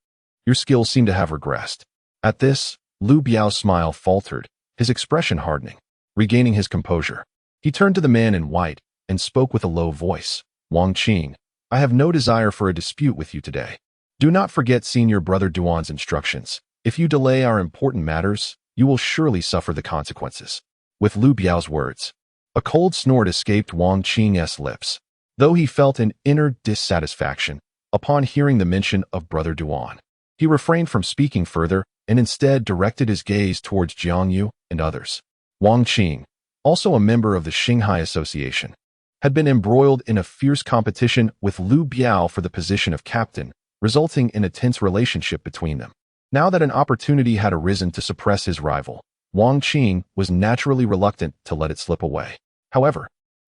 your skills seem to have regressed." At this, Lu Biao's smile faltered, his expression hardening. Regaining his composure, he turned to the man in white and spoke with a low voice. "Wang Qing, I have no desire for a dispute with you today. Do not forget Senior Brother Duan's instructions. If you delay our important matters, you will surely suffer the consequences." With Lu Biao's words, a cold snort escaped Wang Qing's lips. Though he felt an inner dissatisfaction upon hearing the mention of Brother Duan, he refrained from speaking further and instead directed his gaze towards Jiang Yu and others. Wang Qing, also a member of the Shanghai Association, had been embroiled in a fierce competition with Lu Biao for the position of captain, resulting in a tense relationship between them. Now that an opportunity had arisen to suppress his rival, Wang Qing was naturally reluctant to let it slip away. However,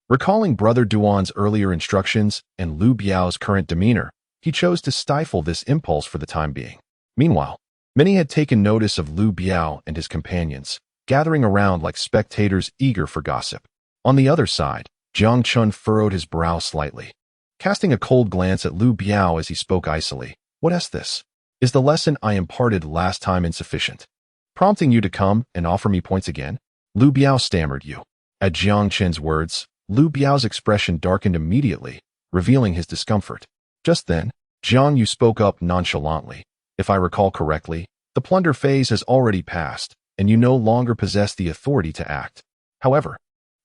recalling Brother Duan's earlier instructions and Lu Biao's current demeanor, he chose to stifle this impulse for the time being. Meanwhile, many had taken notice of Lu Biao and his companions, gathering around like spectators eager for gossip. On the other side, Jiang Chen furrowed his brow slightly, casting a cold glance at Lu Biao as he spoke icily. "What is this? Is the lesson I imparted last time insufficient? Prompting you to come and offer me points again?" Lu Biao stammered. "You." At Jiang Chen's words, Lu Biao's expression darkened immediately, revealing his discomfort. Just then, Jiang Yu spoke up nonchalantly. "If I recall correctly, the plunder phase has already passed, and you no longer possess the authority to act." However,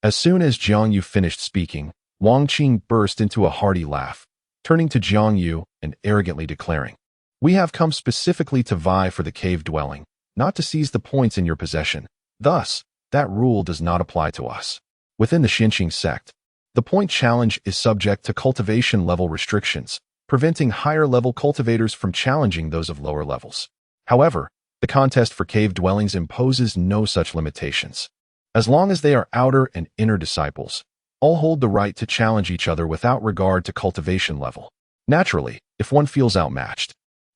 as soon as Jiang Yu finished speaking, Wang Qing burst into a hearty laugh, turning to Jiang Yu and arrogantly declaring, "We have come specifically to vie for the cave dwelling, not to seize the points in your possession. Thus, that rule does not apply to us. Within the Xinqing sect, the point challenge is subject to cultivation level restrictions, preventing higher-level cultivators from challenging those of lower levels. However, the contest for cave dwellings imposes no such limitations. As long as they are outer and inner disciples, all hold the right to challenge each other without regard to cultivation level. Naturally, if one feels outmatched,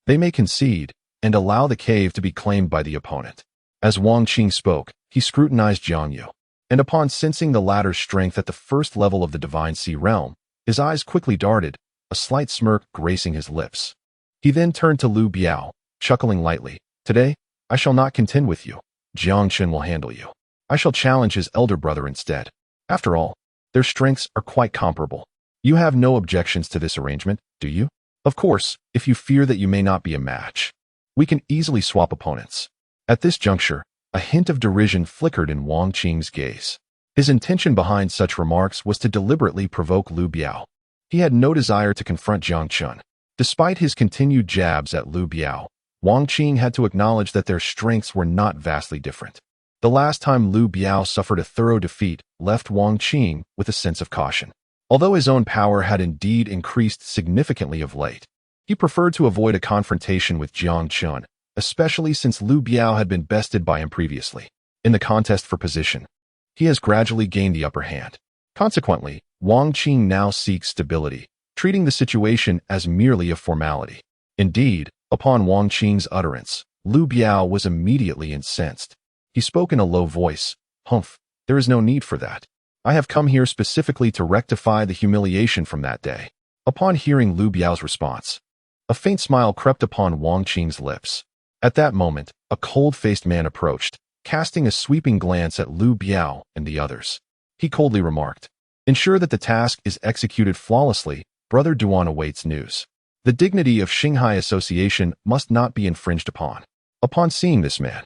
they may concede and allow the cave to be claimed by the opponent. As Wang Qing spoke, he scrutinized Jiang Yu, and upon sensing the latter's strength at the first level of the Divine Sea realm, his eyes quickly darted, a slight smirk gracing his lips. He then turned to Lu Biao, chuckling lightly. Today, I shall not contend with you. Jiang Chen will handle you. I shall challenge his elder brother instead. After all, their strengths are quite comparable. You have no objections to this arrangement, do you? Of course, if you fear that you may not be a match. We can easily swap opponents. At this juncture, a hint of derision flickered in Wang Qing's gaze. His intention behind such remarks was to deliberately provoke Lu Biao. He had no desire to confront Jiang Chen. Despite his continued jabs at Lu Biao, Wang Qing had to acknowledge that their strengths were not vastly different. The last time Lu Biao suffered a thorough defeat left Wang Qing with a sense of caution. Although his own power had indeed increased significantly of late, he preferred to avoid a confrontation with Jiang Chen, especially since Lu Biao had been bested by him previously. In the contest for position, he has gradually gained the upper hand. Consequently, Wang Qing now seeks stability, treating the situation as merely a formality. Indeed, upon Wang Qing's utterance, Lu Biao was immediately incensed. He spoke in a low voice. Humph, there is no need for that. I have come here specifically to rectify the humiliation from that day. Upon hearing Lu Biao's response, a faint smile crept upon Wang Qing's lips. At that moment, a cold-faced man approached, casting a sweeping glance at Lu Biao and the others. He coldly remarked, "Ensure that the task is executed flawlessly. Brother Duan awaits news. The dignity of Shanghai Association must not be infringed upon." Upon seeing this man,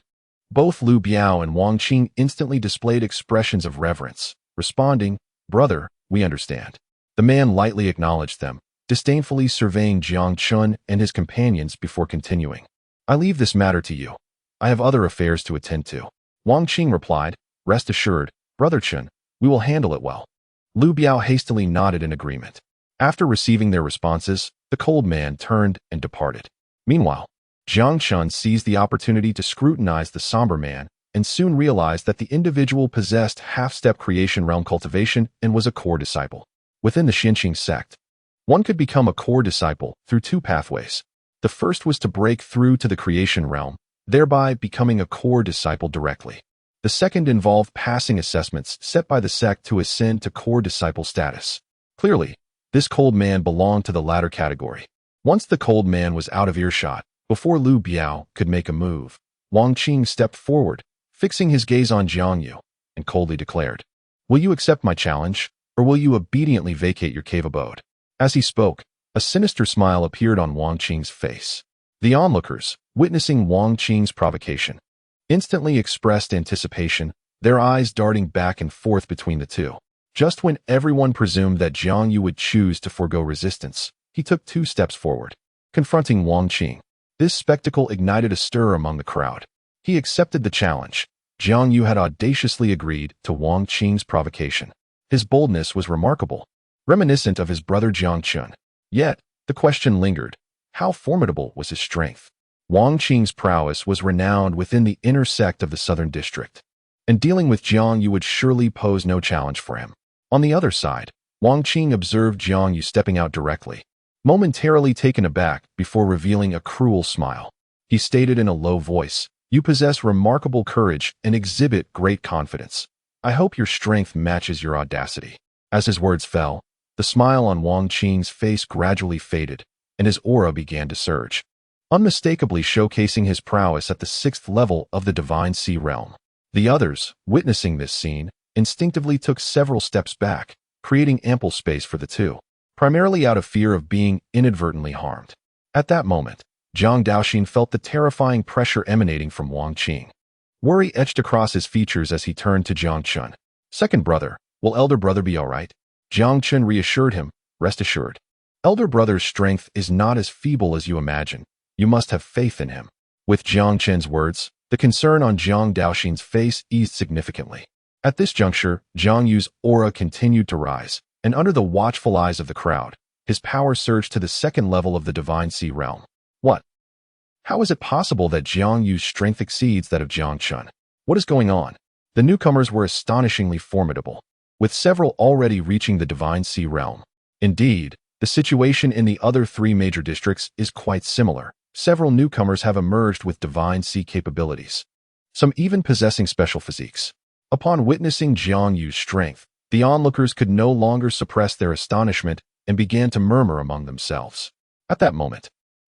both Lu Biao and Wang Qing instantly displayed expressions of reverence, responding, "Brother, we understand." The man lightly acknowledged them, disdainfully surveying Jiang Chen and his companions before continuing. "I leave this matter to you. I have other affairs to attend to." Wang Qing replied, "Rest assured, Brother Chen, we will handle it well." Lu Biao hastily nodded in agreement. After receiving their responses, the cold man turned and departed. Meanwhile, Jiang Chen seized the opportunity to scrutinize the somber man and soon realized that the individual possessed half-step creation realm cultivation and was a core disciple. Within the Xinqing sect, one could become a core disciple through two pathways. The first was to break through to the creation realm, thereby becoming a core disciple directly. The second involved passing assessments set by the sect to ascend to core disciple status. Clearly, this cold man belonged to the latter category. Once the cold man was out of earshot, before Lu Biao could make a move, Wang Qing stepped forward, fixing his gaze on Jiang Yu, and coldly declared, "Will you accept my challenge, or will you obediently vacate your cave abode?" As he spoke, a sinister smile appeared on Wang Qing's face. The onlookers, witnessing Wang Qing's provocation, instantly expressed anticipation, their eyes darting back and forth between the two. Just when everyone presumed that Jiang Yu would choose to forego resistance, he took 2 steps forward, confronting Wang Qing. This spectacle ignited a stir among the crowd. He accepted the challenge. Jiang Yu had audaciously agreed to Wang Qing's provocation. His boldness was remarkable, reminiscent of his brother Jiang Chen. Yet, the question lingered. How formidable was his strength? Wang Qing's prowess was renowned within the inner sect of the southern district, and dealing with Jiang Yu would surely pose no challenge for him. On the other side, Wang Qing observed Jiang Yu stepping out directly, momentarily taken aback before revealing a cruel smile. He stated in a low voice, "You possess remarkable courage and exhibit great confidence. I hope your strength matches your audacity." As his words fell, the smile on Wang Qing's face gradually faded, and his aura began to surge, unmistakably showcasing his prowess at the 6th level of the Divine Sea realm. The others, witnessing this scene, instinctively took several steps back, creating ample space for the two, primarily out of fear of being inadvertently harmed. At that moment, Jiang Daoxin felt the terrifying pressure emanating from Wang Qing. Worry etched across his features as he turned to Jiang Chen. "Second brother, will elder brother be all right?" Jiang Chen reassured him, "Rest assured. Elder brother's strength is not as feeble as you imagine. You must have faith in him." With Jiang Chen's words, the concern on Jiang Daoxin's face eased significantly. At this juncture, Jiang Yu's aura continued to rise, and under the watchful eyes of the crowd, his power surged to the 2nd level of the Divine Sea realm. What? How is it possible that Jiang Yu's strength exceeds that of Jiang Chen? What is going on? The newcomers were astonishingly formidable, with several already reaching the Divine Sea realm. Indeed, the situation in the other 3 major districts is quite similar. Several newcomers have emerged with Divine Sea capabilities, some even possessing special physiques. Upon witnessing Jiang Yu's strength, the onlookers could no longer suppress their astonishment and began to murmur among themselves. At that moment,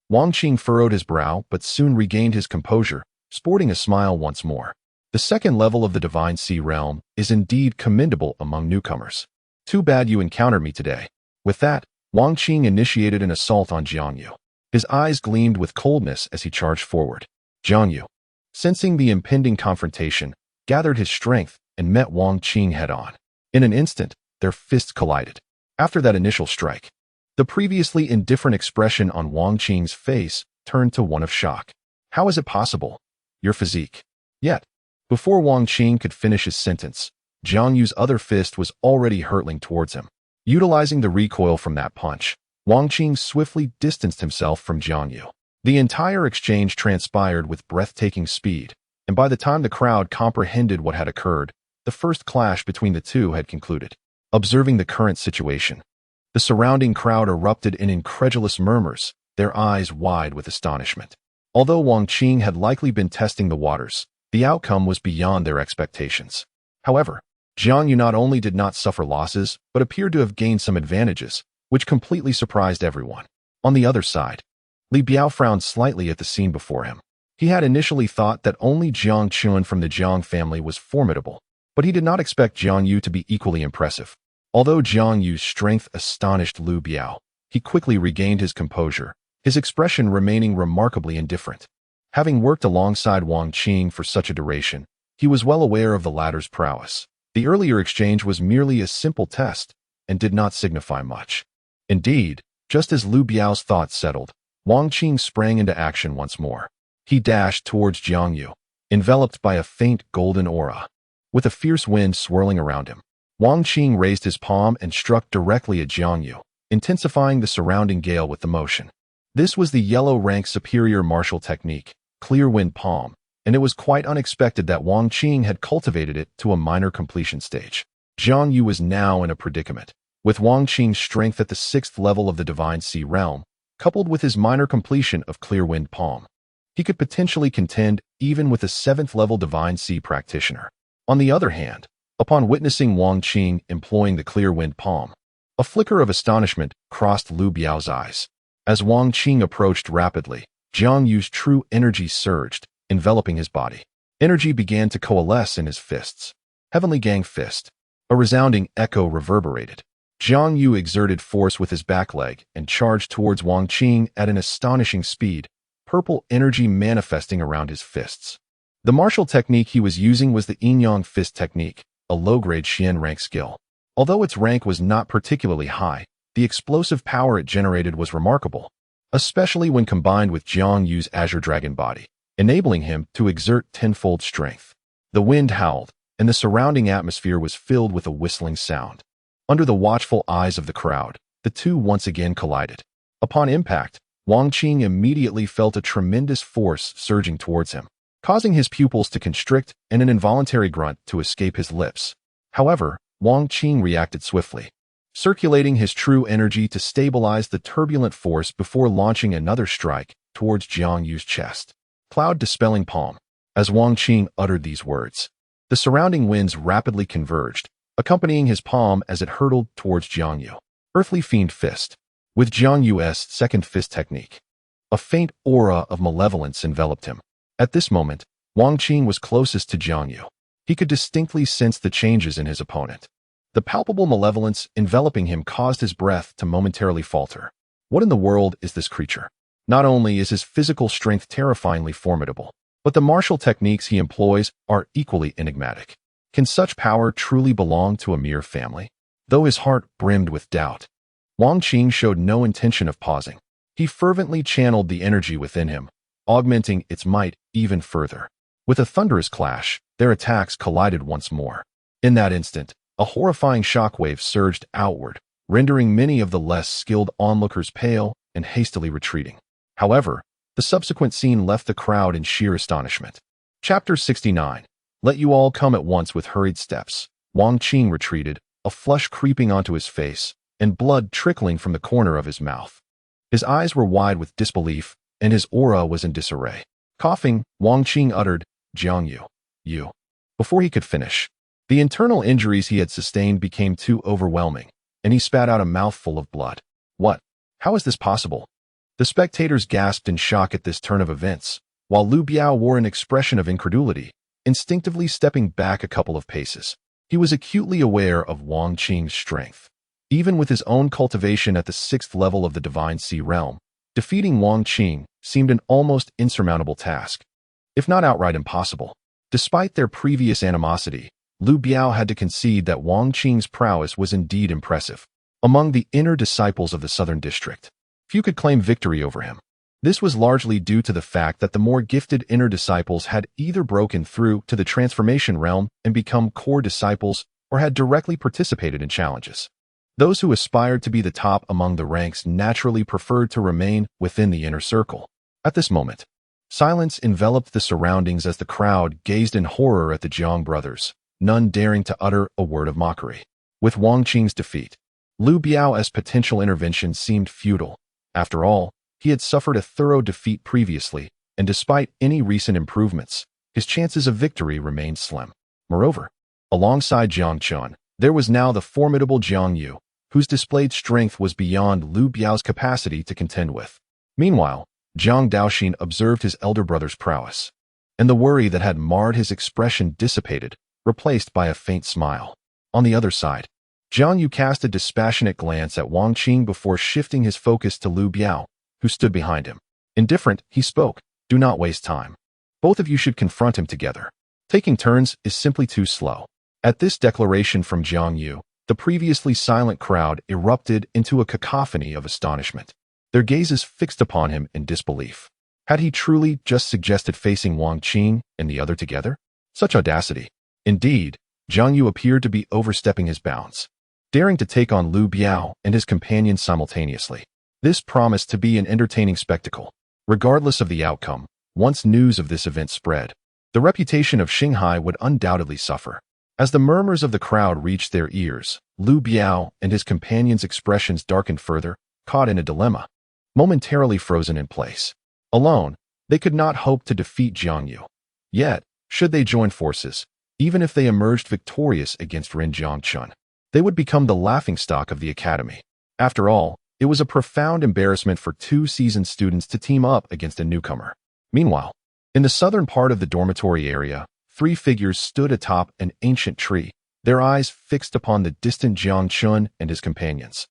Wang Qing furrowed his brow but soon regained his composure, sporting a smile once more. The second level of the Divine Sea realm is indeed commendable among newcomers. Too bad you encountered me today. With that, Wang Qing initiated an assault on Jiang Yu. His eyes gleamed with coldness as he charged forward. Jiang Yu, sensing the impending confrontation, gathered his strength and met Wang Qing head-on. In an instant, their fists collided. After that initial strike, the previously indifferent expression on Wang Qing's face turned to one of shock. How is it possible? Your physique. Yet, before Wang Qing could finish his sentence, Jiang Yu's other fist was already hurtling towards him. Utilizing the recoil from that punch, Wang Qing swiftly distanced himself from Jiang Yu. The entire exchange transpired with breathtaking speed, and by the time the crowd comprehended what had occurred, the first clash between the two had concluded. Observing the current situation, the surrounding crowd erupted in incredulous murmurs, their eyes wide with astonishment. Although Wang Qing had likely been testing the waters, the outcome was beyond their expectations. However, Jiang Yu not only did not suffer losses, but appeared to have gained some advantages, which completely surprised everyone. On the other side, Li Biao frowned slightly at the scene before him. He had initially thought that only Jiang Chen from the Jiang family was formidable, but he did not expect Jiang Yu to be equally impressive. Although Jiang Yu's strength astonished Li Biao, he quickly regained his composure, his expression remaining remarkably indifferent. Having worked alongside Wang Qing for such a duration, he was well aware of the latter's prowess. The earlier exchange was merely a simple test and did not signify much. Indeed, just as Li Biao's thoughts settled, Wang Qing sprang into action once more. He dashed towards Jiang Yu, enveloped by a faint golden aura. With a fierce wind swirling around him, Wang Qing raised his palm and struck directly at Jiang Yu, intensifying the surrounding gale with the motion. This was the yellow-rank superior martial technique, Clear Wind Palm, and it was quite unexpected that Wang Qing had cultivated it to a minor completion stage. Jiang Yu was now in a predicament. With Wang Qing's strength at the 6th level of the Divine Sea realm, coupled with his minor completion of Clear Wind Palm, he could potentially contend even with a 7th-level Divine Sea practitioner. On the other hand, upon witnessing Wang Qing employing the Clear Wind Palm, a flicker of astonishment crossed Li Biao's eyes. As Wang Qing approached rapidly, Jiang Yu's true energy surged, enveloping his body. Energy began to coalesce in his fists. Heavenly Gang Fist. A resounding echo reverberated. Jiang Yu exerted force with his back leg and charged towards Wang Qing at an astonishing speed, purple energy manifesting around his fists. The martial technique he was using was the Yin-Yang Fist technique, a low-grade Xian rank skill. Although its rank was not particularly high, the explosive power it generated was remarkable, especially when combined with Jiang Yu's Azure Dragon body, enabling him to exert tenfold strength. The wind howled, and the surrounding atmosphere was filled with a whistling sound. Under the watchful eyes of the crowd, the two once again collided. Upon impact, Wang Qing immediately felt a tremendous force surging towards him, causing his pupils to constrict and an involuntary grunt to escape his lips. However, Wang Qing reacted swiftly, circulating his true energy to stabilize the turbulent force before launching another strike towards Jiang Yu's chest. Cloud Dispelling Palm. As Wang Qing uttered these words, the surrounding winds rapidly converged, accompanying his palm as it hurtled towards Jiang Yu. Earthly Fiend Fist. With Jiang Yu's second fist technique, a faint aura of malevolence enveloped him. At this moment, Wang Qing was closest to Jiang Yu. He could distinctly sense the changes in his opponent. The palpable malevolence enveloping him caused his breath to momentarily falter. What in the world is this creature? Not only is his physical strength terrifyingly formidable, but the martial techniques he employs are equally enigmatic. Can such power truly belong to a mere family? Though his heart brimmed with doubt, Wang Qing showed no intention of pausing. He fervently channeled the energy within him, augmenting its might even further. With a thunderous clash, their attacks collided once more. In that instant, a horrifying shockwave surged outward, rendering many of the less skilled onlookers pale and hastily retreating. However, the subsequent scene left the crowd in sheer astonishment. Chapter 69. Let you all come at once with hurried steps. Wang Qing retreated, a flush creeping onto his face, and blood trickling from the corner of his mouth. His eyes were wide with disbelief, and his aura was in disarray. Coughing, Wang Qing uttered, Jiang Yu. Before he could finish, the internal injuries he had sustained became too overwhelming, and he spat out a mouthful of blood. What? How is this possible? The spectators gasped in shock at this turn of events, while Lu Biao wore an expression of incredulity, instinctively stepping back a couple of paces. He was acutely aware of Wang Qing's strength. Even with his own cultivation at the 6th level of the Divine Sea realm, defeating Wang Qing seemed an almost insurmountable task, if not outright impossible. Despite their previous animosity, Lu Biao had to concede that Wang Qing's prowess was indeed impressive. Among the inner disciples of the Southern District, few could claim victory over him. This was largely due to the fact that the more gifted inner disciples had either broken through to the transformation realm and become core disciples or had directly participated in challenges. Those who aspired to be the top among the ranks naturally preferred to remain within the inner circle. At this moment, silence enveloped the surroundings as the crowd gazed in horror at the Jiang brothers, none daring to utter a word of mockery. With Wang Qing's defeat, Lu Biao's potential intervention seemed futile. After all, he had suffered a thorough defeat previously, and despite any recent improvements, his chances of victory remained slim. Moreover, alongside Jiang Chen, there was now the formidable Jiang Yu, whose displayed strength was beyond Lu Biao's capacity to contend with. Meanwhile, Jiang Daoxin observed his elder brother's prowess, and the worry that had marred his expression dissipated, replaced by a faint smile. On the other side, Jiang Yu cast a dispassionate glance at Wang Qing before shifting his focus to Lu Biao, who stood behind him. Indifferent, he spoke, "Do not waste time. Both of you should confront him together. Taking turns is simply too slow." At this declaration from Jiang Yu, the previously silent crowd erupted into a cacophony of astonishment, their gazes fixed upon him in disbelief. Had he truly just suggested facing Wang Qing and the other together? Such audacity. Indeed, Jiang Yu appeared to be overstepping his bounds, daring to take on Lu Biao and his companions simultaneously. This promised to be an entertaining spectacle. Regardless of the outcome, once news of this event spread, the reputation of Shanghai would undoubtedly suffer. As the murmurs of the crowd reached their ears, Lu Biao and his companions' expressions darkened further, caught in a dilemma, momentarily frozen in place. Alone, they could not hope to defeat Jiang Yu. Yet, should they join forces, even if they emerged victorious against Jiang Chen, they would become the laughingstock of the academy. After all, it was a profound embarrassment for two seasoned students to team up against a newcomer. Meanwhile, in the southern part of the dormitory area, three figures stood atop an ancient tree, their eyes fixed upon the distant Jiang Chen and his companions.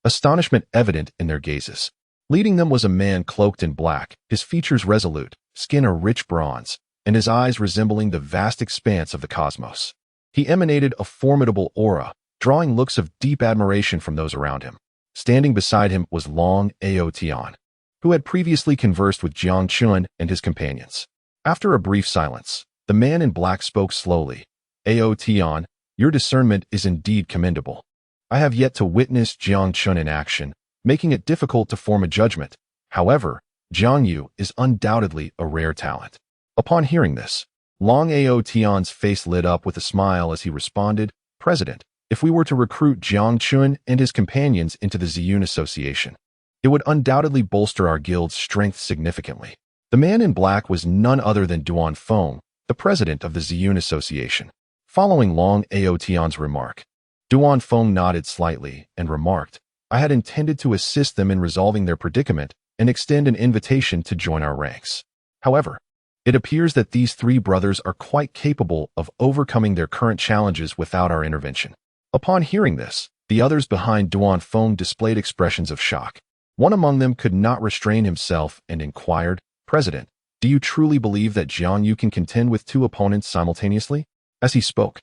Astonishment evident in their gazes. Leading them was a man cloaked in black, his features resolute, skin a rich bronze, and his eyes resembling the vast expanse of the cosmos. He emanated a formidable aura, drawing looks of deep admiration from those around him. Standing beside him was Long Ao Tian, who had previously conversed with Jiang Chen and his companions. After a brief silence, the man in black spoke slowly. Ao Tian, your discernment is indeed commendable. I have yet to witness Jiang Chen in action, making it difficult to form a judgment. However, Jiang Yu is undoubtedly a rare talent. Upon hearing this, Long Ao Tian's face lit up with a smile as he responded, President, if we were to recruit Jiang Chen and his companions into the Ziyun Association, it would undoubtedly bolster our guild's strength significantly. The man in black was none other than Duan Feng, the president of the Ziyun Association. Following Long Ao Tian's remark, Duan Feng nodded slightly and remarked, I had intended to assist them in resolving their predicament and extend an invitation to join our ranks. However, it appears that these three brothers are quite capable of overcoming their current challenges without our intervention. Upon hearing this, the others behind Duan Feng displayed expressions of shock. One among them could not restrain himself and inquired, President, do you truly believe that Jiang Yu can contend with two opponents simultaneously? As he spoke,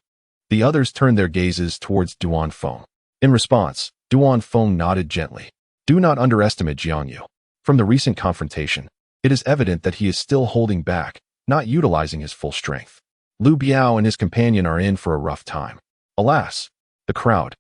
the others turned their gazes towards Duan Feng. In response, Duan Feng nodded gently. Do not underestimate Jiang Yu. From the recent confrontation, it is evident that he is still holding back, not utilizing his full strength. Lu Biao and his companion are in for a rough time. Alas, the crowd,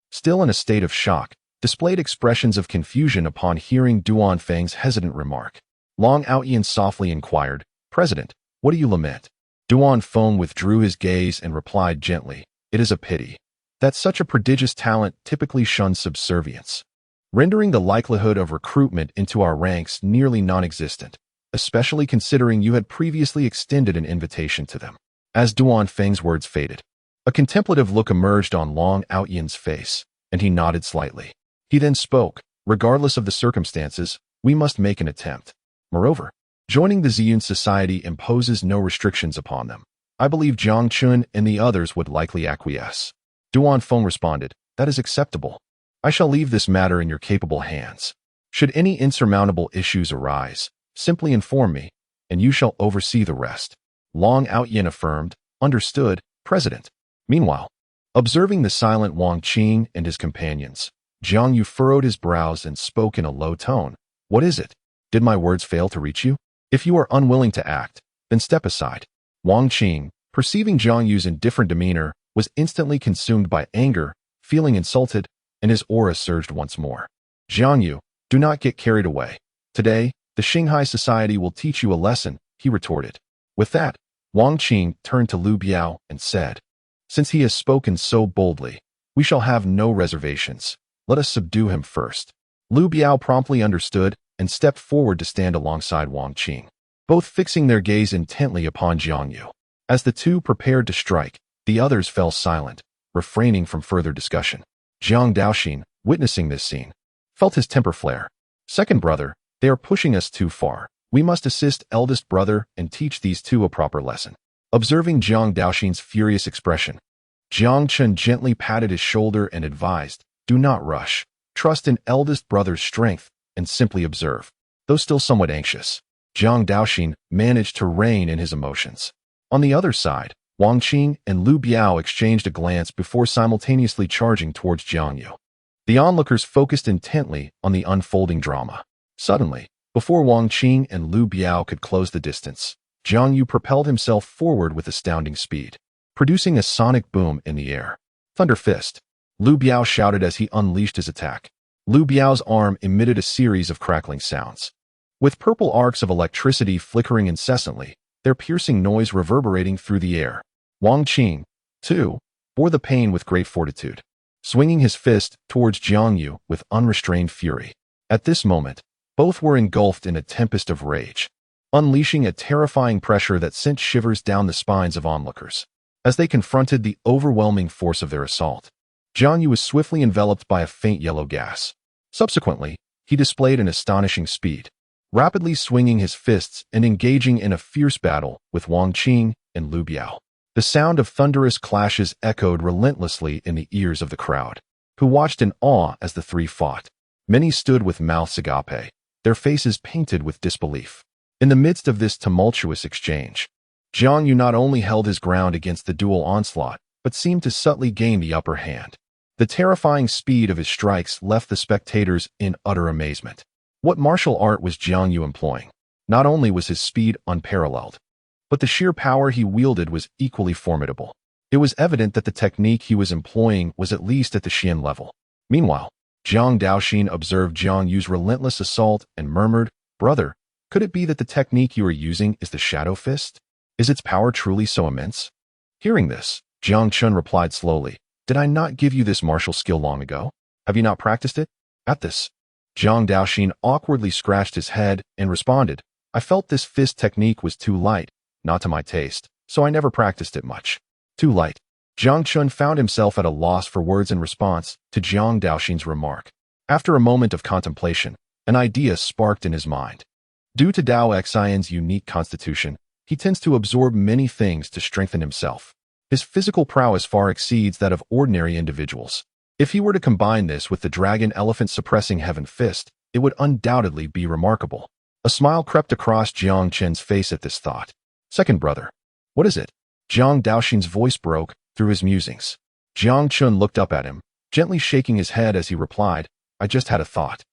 still in a state of shock, displayed expressions of confusion upon hearing Duan Feng's hesitant remark. Long Ao Yin softly inquired, President, what do you lament? Duan Feng withdrew his gaze and replied gently, "It is a pity that such a prodigious talent typically shuns subservience, rendering the likelihood of recruitment into our ranks nearly non-existent, especially considering you had previously extended an invitation to them." As Duan Feng's words faded, a contemplative look emerged on Long Outyan's face, and he nodded slightly. He then spoke, "Regardless of the circumstances, we must make an attempt. Moreover, joining the Ziyun Society imposes no restrictions upon them. I believe Jiang Chen and the others would likely acquiesce." Duan Feng responded, "That is acceptable. I shall leave this matter in your capable hands. Should any insurmountable issues arise, simply inform me, and you shall oversee the rest." Long Outyan affirmed, "Understood, President." Meanwhile, observing the silent Wang Qing and his companions, Jiang Yu furrowed his brows and spoke in a low tone. "What is it? Did my words fail to reach you? If you are unwilling to act, then step aside." Wang Qing, perceiving Jiang Yu's indifferent demeanor, was instantly consumed by anger, feeling insulted, and his aura surged once more. "Jiang Yu, do not get carried away. Today, the Shanghai Society will teach you a lesson," he retorted. With that, Wang Qing turned to Lu Biao and said, "Since he has spoken so boldly, we shall have no reservations. Let us subdue him first." Lu Biao promptly understood and stepped forward to stand alongside Wang Qing, both fixing their gaze intently upon Jiang Yu. As the two prepared to strike, the others fell silent, refraining from further discussion. Jiang Daoxin, witnessing this scene, felt his temper flare. "Second brother, they are pushing us too far. We must assist eldest brother and teach these two a proper lesson." Observing Jiang Daoxin's furious expression, Jiang Chen gently patted his shoulder and advised, "Do not rush. Trust in eldest brother's strength and simply observe." Though still somewhat anxious, Jiang Daoxin managed to rein in his emotions. On the other side, Wang Qing and Lu Biao exchanged a glance before simultaneously charging towards Jiang Yu. The onlookers focused intently on the unfolding drama. Suddenly, before Wang Qing and Lu Biao could close the distance, Jiang Yu propelled himself forward with astounding speed, producing a sonic boom in the air. "Thunder Fist!" Lu Biao shouted as he unleashed his attack. Lu Biao's arm emitted a series of crackling sounds, with purple arcs of electricity flickering incessantly, their piercing noise reverberating through the air. Wang Qing, too, bore the pain with great fortitude, swinging his fist towards Jiang Yu with unrestrained fury. At this moment, both were engulfed in a tempest of rage, unleashing a terrifying pressure that sent shivers down the spines of onlookers. As they confronted the overwhelming force of their assault, Jiang Yu was swiftly enveloped by a faint yellow gas. Subsequently, he displayed an astonishing speed, rapidly swinging his fists and engaging in a fierce battle with Wang Qing and Lu Biao. The sound of thunderous clashes echoed relentlessly in the ears of the crowd, who watched in awe as the three fought. Many stood with mouths agape, their faces painted with disbelief. In the midst of this tumultuous exchange, Jiang Yu not only held his ground against the dual onslaught, but seemed to subtly gain the upper hand. The terrifying speed of his strikes left the spectators in utter amazement. What martial art was Jiang Yu employing? Not only was his speed unparalleled, but the sheer power he wielded was equally formidable. It was evident that the technique he was employing was at least at the Xian level. Meanwhile, Jiang Daoxin observed Jiang Yu's relentless assault and murmured, "Brother, could it be that the technique you are using is the Shadow Fist? Is its power truly so immense?" Hearing this, Jiang Chen replied slowly, "Did I not give you this martial skill long ago? Have you not practiced it?" At this, Jiang Daoxin awkwardly scratched his head and responded, "I felt this fist technique was too light, not to my taste, so I never practiced it much." Too light. Jiang Chen found himself at a loss for words in response to Jiang Daoxin's remark. After a moment of contemplation, an idea sparked in his mind. Due to Daoxin's unique constitution, he tends to absorb many things to strengthen himself. His physical prowess far exceeds that of ordinary individuals. If he were to combine this with the dragon elephant suppressing heaven fist, it would undoubtedly be remarkable. A smile crept across Jiang Chen's face at this thought. "Second brother, what is it?" Jiang Daoxin's voice broke through his musings. Jiang Chen looked up at him, gently shaking his head as he replied, "I just had a thought.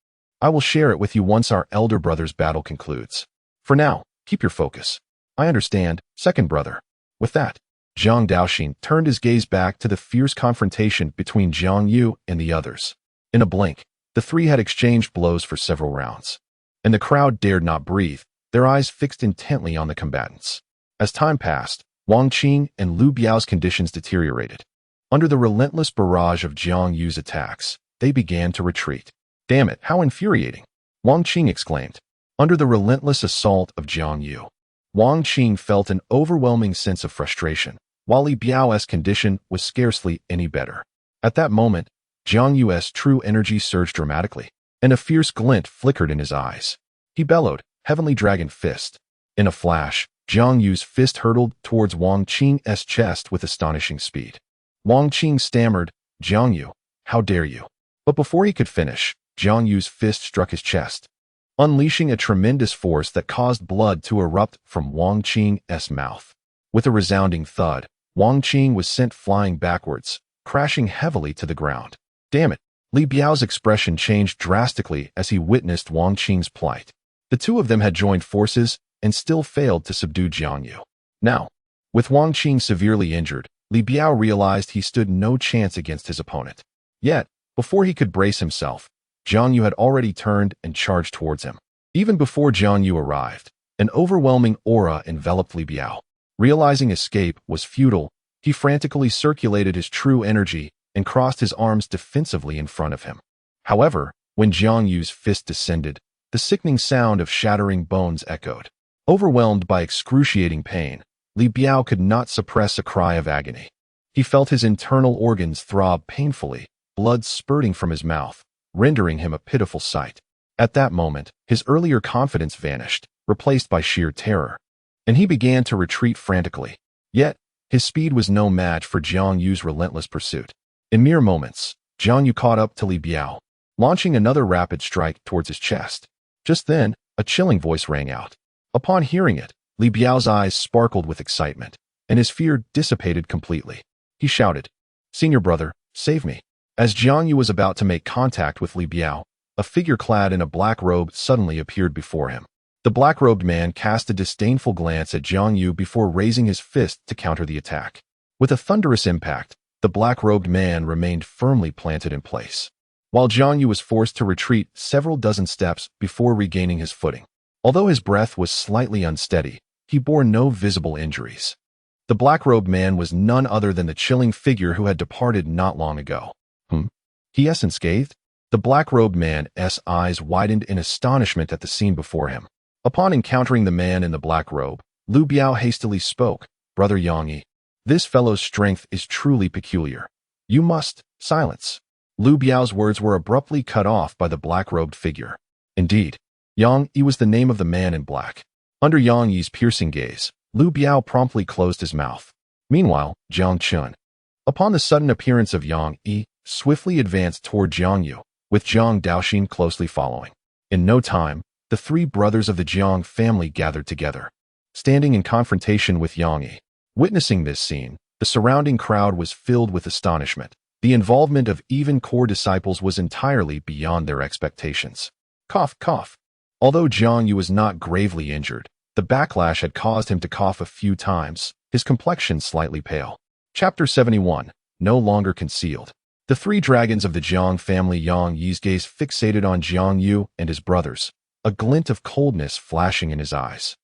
I will share it with you once our elder brother's battle concludes. For now, keep your focus." "I understand, second brother." With that, Jiang Daoxin turned his gaze back to the fierce confrontation between Jiang Yu and the others. In a blink, the three had exchanged blows for several rounds, and the crowd dared not breathe, their eyes fixed intently on the combatants. As time passed, Wang Qing and Liu Biao's conditions deteriorated. Under the relentless barrage of Jiang Yu's attacks, they began to retreat. Damn it, how infuriating! Wang Qing exclaimed. Under the relentless assault of Jiang Yu, Wang Qing felt an overwhelming sense of frustration, while Li Biao's condition was scarcely any better. At that moment, Jiang Yu's true energy surged dramatically, and a fierce glint flickered in his eyes. He bellowed, Heavenly Dragon Fist. In a flash, Jiang Yu's fist hurtled towards Wang Qing's chest with astonishing speed. Wang Qing stammered, Jiang Yu, how dare you? But before he could finish, Jiang Yu's fist struck his chest, unleashing a tremendous force that caused blood to erupt from Wang Qing's mouth. With a resounding thud, Wang Qing was sent flying backwards, crashing heavily to the ground. Damn it! Li Biao's expression changed drastically as he witnessed Wang Qing's plight. The two of them had joined forces and still failed to subdue Jiang Yu. Now, with Wang Qing severely injured, Li Biao realized he stood no chance against his opponent. Yet, before he could brace himself, Jiang Yu had already turned and charged towards him. Even before Jiang Yu arrived, an overwhelming aura enveloped Li Biao. Realizing escape was futile, he frantically circulated his true energy and crossed his arms defensively in front of him. However, when Jiang Yu's fist descended, the sickening sound of shattering bones echoed. Overwhelmed by excruciating pain, Li Biao could not suppress a cry of agony. He felt his internal organs throb painfully, blood spurting from his mouth, rendering him a pitiful sight. At that moment, his earlier confidence vanished, replaced by sheer terror, and he began to retreat frantically. Yet, his speed was no match for Jiang Yu's relentless pursuit. In mere moments, Jiang Yu caught up to Li Biao, launching another rapid strike towards his chest. Just then, a chilling voice rang out. Upon hearing it, Li Biao's eyes sparkled with excitement, and his fear dissipated completely. He shouted, Senior brother, save me. As Jiang Yu was about to make contact with Li Biao, a figure clad in a black robe suddenly appeared before him. The black-robed man cast a disdainful glance at Jiang Yu before raising his fist to counter the attack. With a thunderous impact, the black-robed man remained firmly planted in place, while Jiang Yu was forced to retreat several dozen steps before regaining his footing. Although his breath was slightly unsteady, he bore no visible injuries. The black-robed man was none other than the chilling figure who had departed not long ago. He unscathed? The black-robed man's eyes widened in astonishment at the scene before him. Upon encountering the man in the black robe, Liu Biao hastily spoke, Brother Yang Yi, this fellow's strength is truly peculiar. You must silence. Liu Biao's words were abruptly cut off by the black-robed figure. Indeed, Yang Yi was the name of the man in black. Under Yang Yi's piercing gaze, Liu Biao promptly closed his mouth. Meanwhile, Jiang Chen, upon the sudden appearance of Yang Yi, swiftly advanced toward Jiang Yu, with Jiang Daoxin closely following. In no time, the three brothers of the Jiang family gathered together, standing in confrontation with Yang Yi. Witnessing this scene, the surrounding crowd was filled with astonishment. The involvement of even core disciples was entirely beyond their expectations. Cough, cough. Although Jiang Yu was not gravely injured, the backlash had caused him to cough a few times, his complexion slightly pale. Chapter 71, No Longer Concealed. The three dragons of the Jiang family, Yang Yi's gaze fixated on Jiang Yu and his brothers, a glint of coldness flashing in his eyes.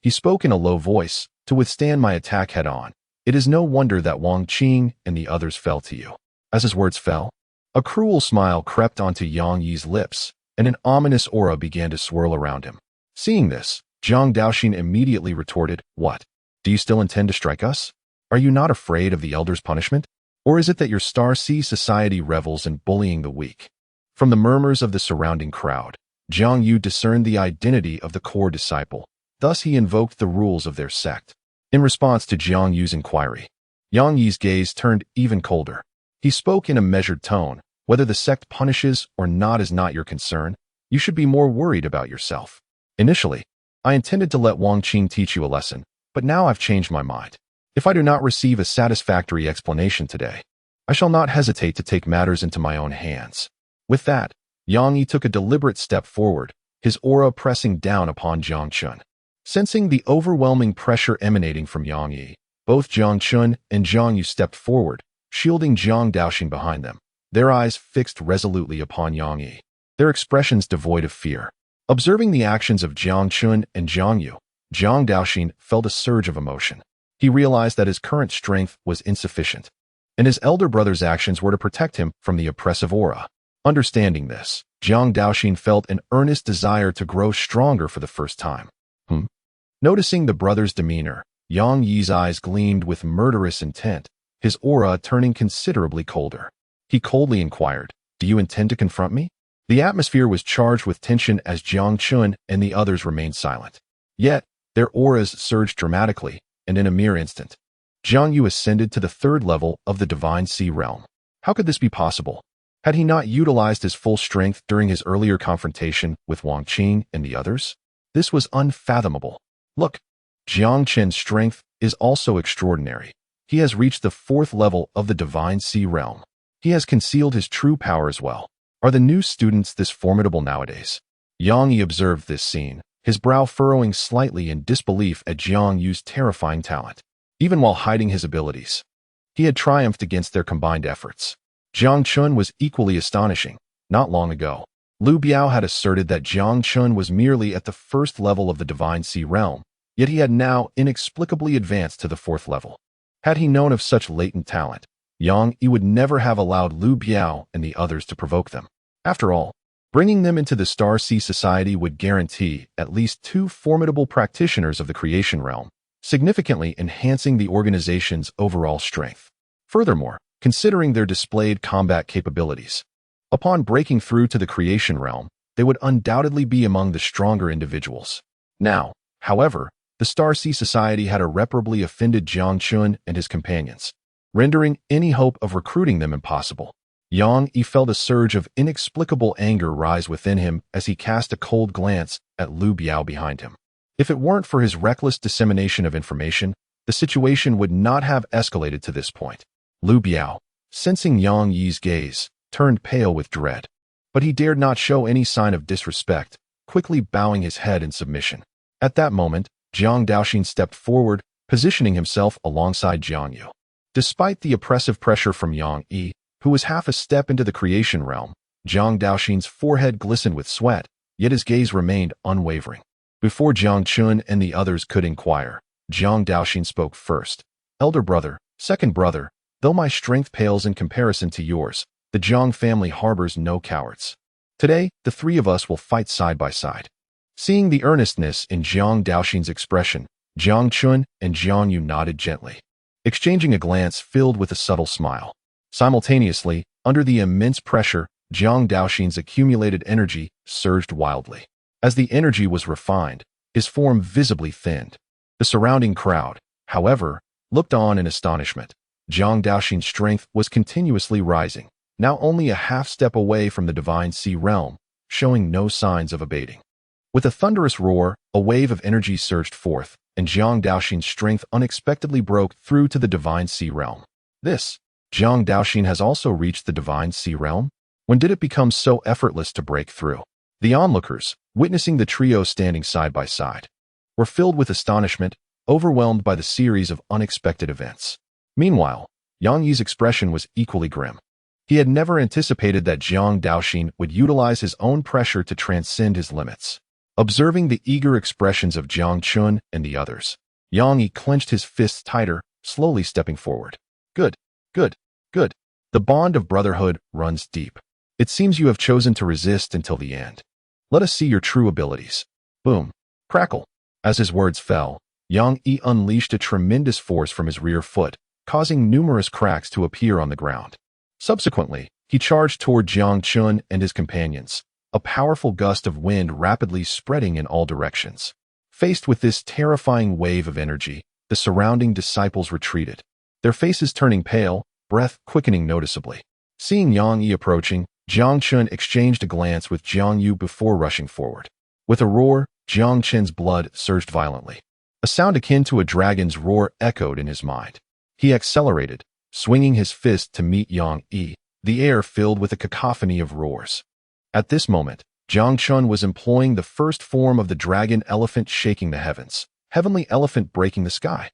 He spoke in a low voice, to withstand my attack head-on. It is no wonder that Wang Qing and the others fell to you. As his words fell, a cruel smile crept onto Yang Yi's lips, and an ominous aura began to swirl around him. Seeing this, Jiang Daoxin immediately retorted, What? Do you still intend to strike us? Are you not afraid of the elder's punishment? Or is it that your Star Sea society revels in bullying the weak? From the murmurs of the surrounding crowd, Jiang Yu discerned the identity of the core disciple. Thus he invoked the rules of their sect. In response to Jiang Yu's inquiry, Yang Yi's gaze turned even colder. He spoke in a measured tone, Whether the sect punishes or not is not your concern. You should be more worried about yourself. Initially, I intended to let Wang Qing teach you a lesson, but now I've changed my mind. If I do not receive a satisfactory explanation today, I shall not hesitate to take matters into my own hands. With that, Yang Yi took a deliberate step forward, his aura pressing down upon Jiang Chen. Sensing the overwhelming pressure emanating from Yang Yi, both Jiang Chen and Jiang Yu stepped forward, shielding Jiang Daoxin behind them, their eyes fixed resolutely upon Yang Yi, their expressions devoid of fear. Observing the actions of Jiang Chen and Jiang Yu, Jiang Daoxin felt a surge of emotion. He realized that his current strength was insufficient, and his elder brother's actions were to protect him from the oppressive aura. Understanding this, Jiang Daoxin felt an earnest desire to grow stronger for the first time. Noticing the brother's demeanor, Yang Yi's eyes gleamed with murderous intent, his aura turning considerably colder. He coldly inquired, "Do you intend to confront me?" The atmosphere was charged with tension as Jiang Chen and the others remained silent. Yet, their auras surged dramatically, and in a mere instant, Jiang Yu ascended to the third level of the Divine Sea realm. How could this be possible? Had he not utilized his full strength during his earlier confrontation with Wang Qing and the others? This was unfathomable. Look, Jiang Chen's strength is also extraordinary. He has reached the fourth level of the Divine Sea realm. He has concealed his true power as well. Are the new students this formidable nowadays? Yang Yi observed this scene, his brow furrowing slightly in disbelief at Jiang Yu's terrifying talent. Even while hiding his abilities, he had triumphed against their combined efforts. Jiang Chen was equally astonishing. Not long ago, Lu Biao had asserted that Jiang Chen was merely at the first level of the Divine Sea realm, yet he had now inexplicably advanced to the fourth level. Had he known of such latent talent, Yang Yi would never have allowed Lu Biao and the others to provoke them. After all, bringing them into the Star Sea Society would guarantee at least two formidable practitioners of the creation realm, significantly enhancing the organization's overall strength. Furthermore, considering their displayed combat capabilities, upon breaking through to the creation realm, they would undoubtedly be among the stronger individuals. Now, however, the Star Sea Society had irreparably offended Jiang Chen and his companions, rendering any hope of recruiting them impossible. Yang Yi felt a surge of inexplicable anger rise within him as he cast a cold glance at Lu Biao behind him. If it weren't for his reckless dissemination of information, the situation would not have escalated to this point. Lu Biao, sensing Yang Yi's gaze, turned pale with dread, but he dared not show any sign of disrespect, quickly bowing his head in submission. At that moment, Jiang Daoxin stepped forward, positioning himself alongside Jiang Yu. Despite the oppressive pressure from Yang Yi, who was half a step into the creation realm, Jiang Daoxin's forehead glistened with sweat, yet his gaze remained unwavering. Before Jiang Chen and the others could inquire, Jiang Daoxin spoke first. "Elder brother, second brother, though my strength pales in comparison to yours, the Jiang family harbors no cowards. Today, the three of us will fight side by side." Seeing the earnestness in Jiang Daoxin's expression, Jiang Chen and Jiang Yu nodded gently, exchanging a glance filled with a subtle smile. Simultaneously, under the immense pressure, Jiang Daoxin's accumulated energy surged wildly. As the energy was refined, his form visibly thinned. The surrounding crowd, however, looked on in astonishment. Jiang Daoxin's strength was continuously rising, now only a half step away from the Divine Sea realm, showing no signs of abating. With a thunderous roar, a wave of energy surged forth, and Jiang Daoxin's strength unexpectedly broke through to the Divine Sea realm. Jiang Daoxin has also reached the Divine Sea realm? When did it become so effortless to break through? The onlookers, witnessing the trio standing side by side, were filled with astonishment, overwhelmed by the series of unexpected events. Meanwhile, Yang Yi's expression was equally grim. He had never anticipated that Jiang Daoxin would utilize his own pressure to transcend his limits. Observing the eager expressions of Jiang Chen and the others, Yang Yi clenched his fists tighter, slowly stepping forward. Good. The bond of brotherhood runs deep. It seems you have chosen to resist until the end. Let us see your true abilities. Boom. Crackle. As his words fell, Yang Yi unleashed a tremendous force from his rear foot, causing numerous cracks to appear on the ground. Subsequently, he charged toward Jiang Chen and his companions, a powerful gust of wind rapidly spreading in all directions. Faced with this terrifying wave of energy, the surrounding disciples retreated, their faces turning pale, breath quickening noticeably. Seeing Yang Yi approaching, Jiang Chen exchanged a glance with Jiang Yu before rushing forward. With a roar, Jiang Chen's blood surged violently. A sound akin to a dragon's roar echoed in his mind. He accelerated, swinging his fist to meet Yang Yi, the air filled with a cacophony of roars. At this moment, Jiang Chen was employing the first form of the dragon elephant shaking the heavens, heavenly elephant breaking the sky.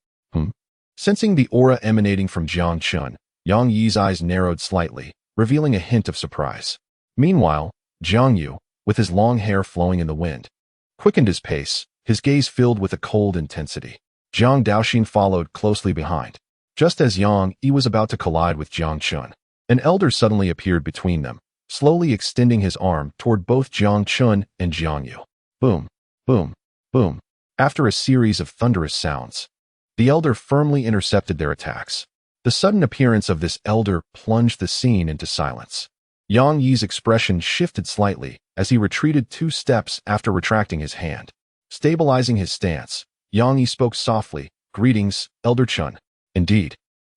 Sensing the aura emanating from Jiang Chen, Yang Yi's eyes narrowed slightly, revealing a hint of surprise. Meanwhile, Jiang Yu, with his long hair flowing in the wind, quickened his pace, his gaze filled with a cold intensity. Jiang Daoxin followed closely behind. Just as Jiang Yu was about to collide with Jiang Chen, an elder suddenly appeared between them, slowly extending his arm toward both Jiang Chen and Jiang Yu. Boom, boom, boom. After a series of thunderous sounds, the elder firmly intercepted their attacks. The sudden appearance of this elder plunged the scene into silence. Yang Yi's expression shifted slightly as he retreated 2 steps after retracting his hand. Stabilizing his stance, Yang Yi spoke softly, "Greetings, Elder Chen." Indeed,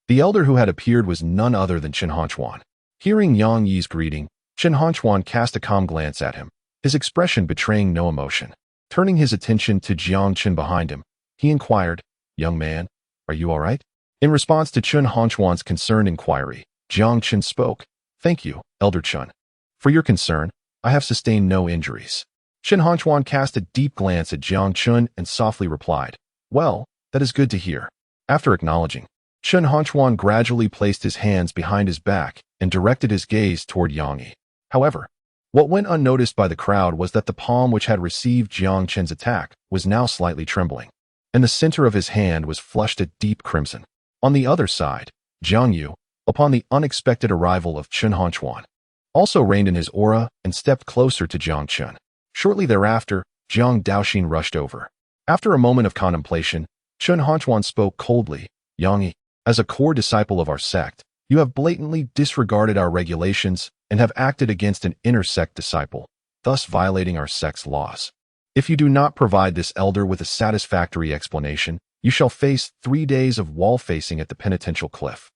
the elder who had appeared was none other than Chen Hanchuan. Hearing Yang Yi's greeting, Chen Hanchuan cast a calm glance at him, his expression betraying no emotion. Turning his attention to Jiang Chen behind him, he inquired, "Young man, are you all right?" In response to Chen Hanchuan's concerned inquiry, Jiang Chen spoke, "Thank you, Elder Chen. For your concern, I have sustained no injuries." Chen Hanchuan cast a deep glance at Jiang Chen and softly replied, "Well, that is good to hear." After acknowledging, Chen Hanchuan gradually placed his hands behind his back and directed his gaze toward Yang Yi. However, what went unnoticed by the crowd was that the palm which had received Jiang Chen's attack was now slightly trembling, and the center of his hand was flushed a deep crimson. On the other side, Jiang Yu, upon the unexpected arrival of Chen Hanchuan, also reined in his aura and stepped closer to Jiang Chen. Shortly thereafter, Jiang Daoxin rushed over. After a moment of contemplation, Chen Hanchuan spoke coldly, "Yang Yi, as a core disciple of our sect, you have blatantly disregarded our regulations and have acted against an inner sect disciple, thus violating our sect's laws. If you do not provide this elder with a satisfactory explanation, you shall face 3 days of wall facing at the penitential cliff,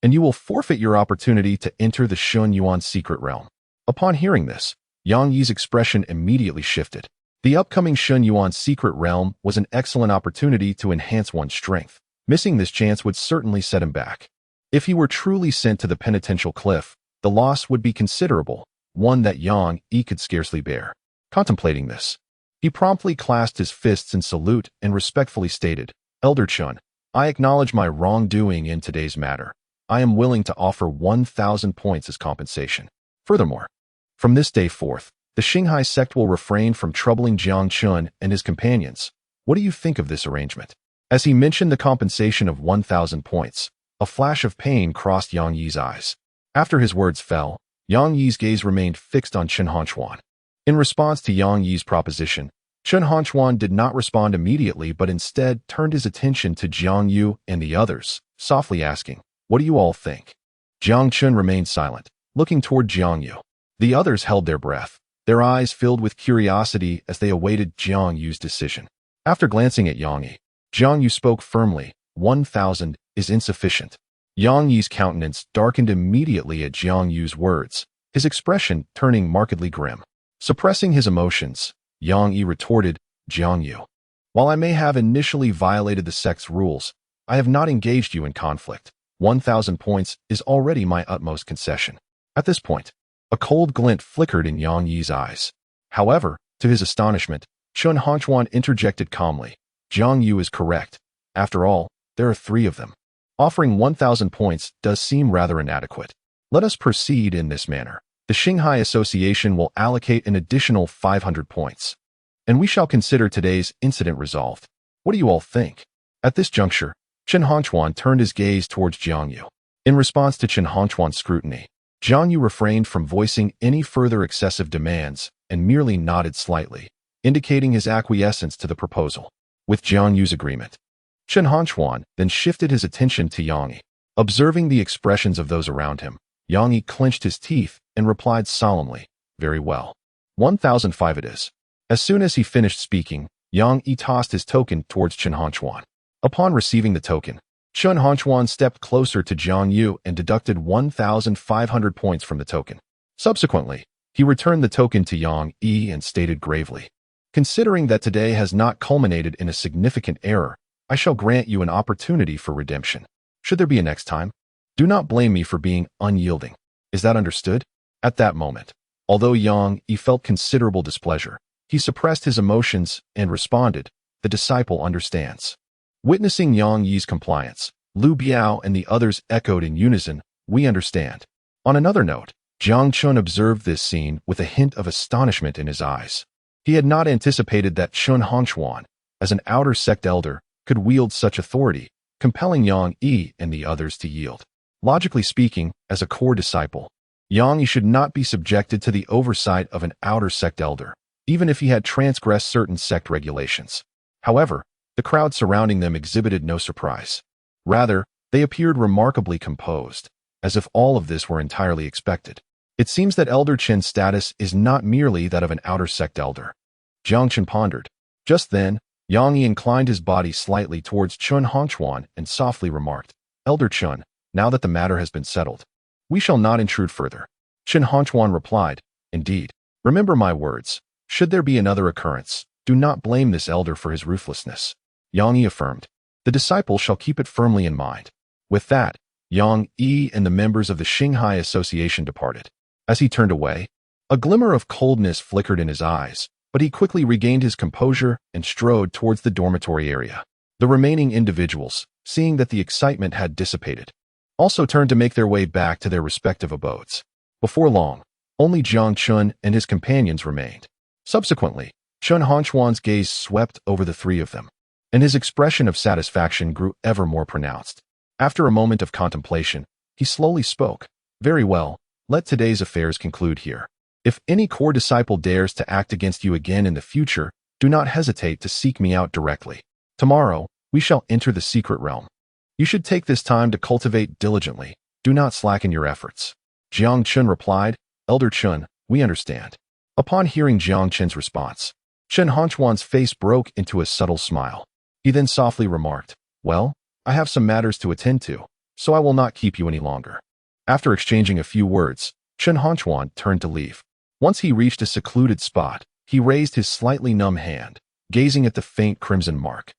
and you will forfeit your opportunity to enter the Shun Yuan secret realm." Upon hearing this, Yang Yi's expression immediately shifted. The upcoming Shun Yuan secret realm was an excellent opportunity to enhance one's strength. Missing this chance would certainly set him back. If he were truly sent to the penitential cliff, the loss would be considerable, one that Yang Yi could scarcely bear. Contemplating this, he promptly clasped his fists in salute and respectfully stated, "Elder Chen, I acknowledge my wrongdoing in today's matter. I am willing to offer 1,000 points as compensation. Furthermore, from this day forth, the Xinghai sect will refrain from troubling Jiang Chen and his companions. What do you think of this arrangement?" As he mentioned the compensation of 1,000 points, a flash of pain crossed Yang Yi's eyes. After his words fell, Yang Yi's gaze remained fixed on Chen Hanchuan. In response to Yang Yi's proposition, Chen Hanchuan did not respond immediately but instead turned his attention to Jiang Yu and the others, softly asking, "What do you all think?" Jiang Chen remained silent, looking toward Jiang Yu. The others held their breath, their eyes filled with curiosity as they awaited Jiang Yu's decision. After glancing at Yang Yi, Jiang Yu spoke firmly, 1,000 is insufficient." Yang Yi's countenance darkened immediately at Jiang Yu's words, his expression turning markedly grim. Suppressing his emotions, Yang Yi retorted, "Jiang Yu, while I may have initially violated the sect's rules, I have not engaged you in conflict. 1,000 points is already my utmost concession." At this point, a cold glint flickered in Yang Yi's eyes. However, to his astonishment, Chen Hanchuan interjected calmly, "Jiang Yu is correct. After all, there are 3 of them. Offering 1,000 points does seem rather inadequate. Let us proceed in this manner. The Xinghai Association will allocate an additional 500 points, and we shall consider today's incident resolved. What do you all think?" At this juncture, Chen Hanchuan turned his gaze towards Jiang Yu. In response to Chen Hanchuan's scrutiny, Jiang Yu refrained from voicing any further excessive demands and merely nodded slightly, indicating his acquiescence to the proposal. With Jiang Yu's agreement, Chen Hanchuan then shifted his attention to Yang Yi. Observing the expressions of those around him, Yang Yi clenched his teeth and replied solemnly, "Very well. 1,005 it is." As soon as he finished speaking, Yang Yi tossed his token towards Chen Hanchuan. Upon receiving the token, Chen Hanchuan stepped closer to Jiang Yu and deducted 1,500 points from the token. Subsequently, he returned the token to Yang Yi and stated gravely, "Considering that today has not culminated in a significant error, I shall grant you an opportunity for redemption. Should there be a next time, do not blame me for being unyielding. Is that understood?" At that moment, although Yang Yi felt considerable displeasure, he suppressed his emotions and responded, "The disciple understands." Witnessing Yang Yi's compliance, Lu Biao and the others echoed in unison, "We understand." On another note, Jiang Chen observed this scene with a hint of astonishment in his eyes. He had not anticipated that Chen Hanchuan, as an outer sect elder, could wield such authority, compelling Jiang Yi and the others to yield. Logically speaking, as a core disciple, Jiang Yi should not be subjected to the oversight of an outer sect elder, even if he had transgressed certain sect regulations. However, the crowd surrounding them exhibited no surprise. Rather, they appeared remarkably composed, as if all of this were entirely expected. It seems that Elder Chen's status is not merely that of an outer sect elder. Jiang Chen pondered. Just then, Jiang Yi inclined his body slightly towards Chen Hongchuan and softly remarked, "Elder Chen, now that the matter has been settled, we shall not intrude further." Chen Hongchuan replied, "Indeed. Remember my words. Should there be another occurrence, do not blame this elder for his ruthlessness." Jiang Yi affirmed, "The disciple shall keep it firmly in mind." With that, Jiang Yi and the members of the Shanghai Association departed. As he turned away, a glimmer of coldness flickered in his eyes, but he quickly regained his composure and strode towards the dormitory area. The remaining individuals, seeing that the excitement had dissipated, also turned to make their way back to their respective abodes. Before long, only Jiang Chen and his companions remained. Subsequently, Chen Hongchuan's gaze swept over the three of them, and his expression of satisfaction grew ever more pronounced. After a moment of contemplation, he slowly spoke, "Very well, let today's affairs conclude here. If any core disciple dares to act against you again in the future, do not hesitate to seek me out directly. Tomorrow, we shall enter the secret realm. You should take this time to cultivate diligently. Do not slacken your efforts." Jiang Chen replied, "Elder Chen, we understand." Upon hearing Jiang Chen's response, Chen Hongchuan's face broke into a subtle smile. He then softly remarked, "Well, I have some matters to attend to, so I will not keep you any longer." After exchanging a few words, Chen Hongchuan turned to leave. Once he reached a secluded spot, he raised his slightly numb hand, gazing at the faint crimson mark.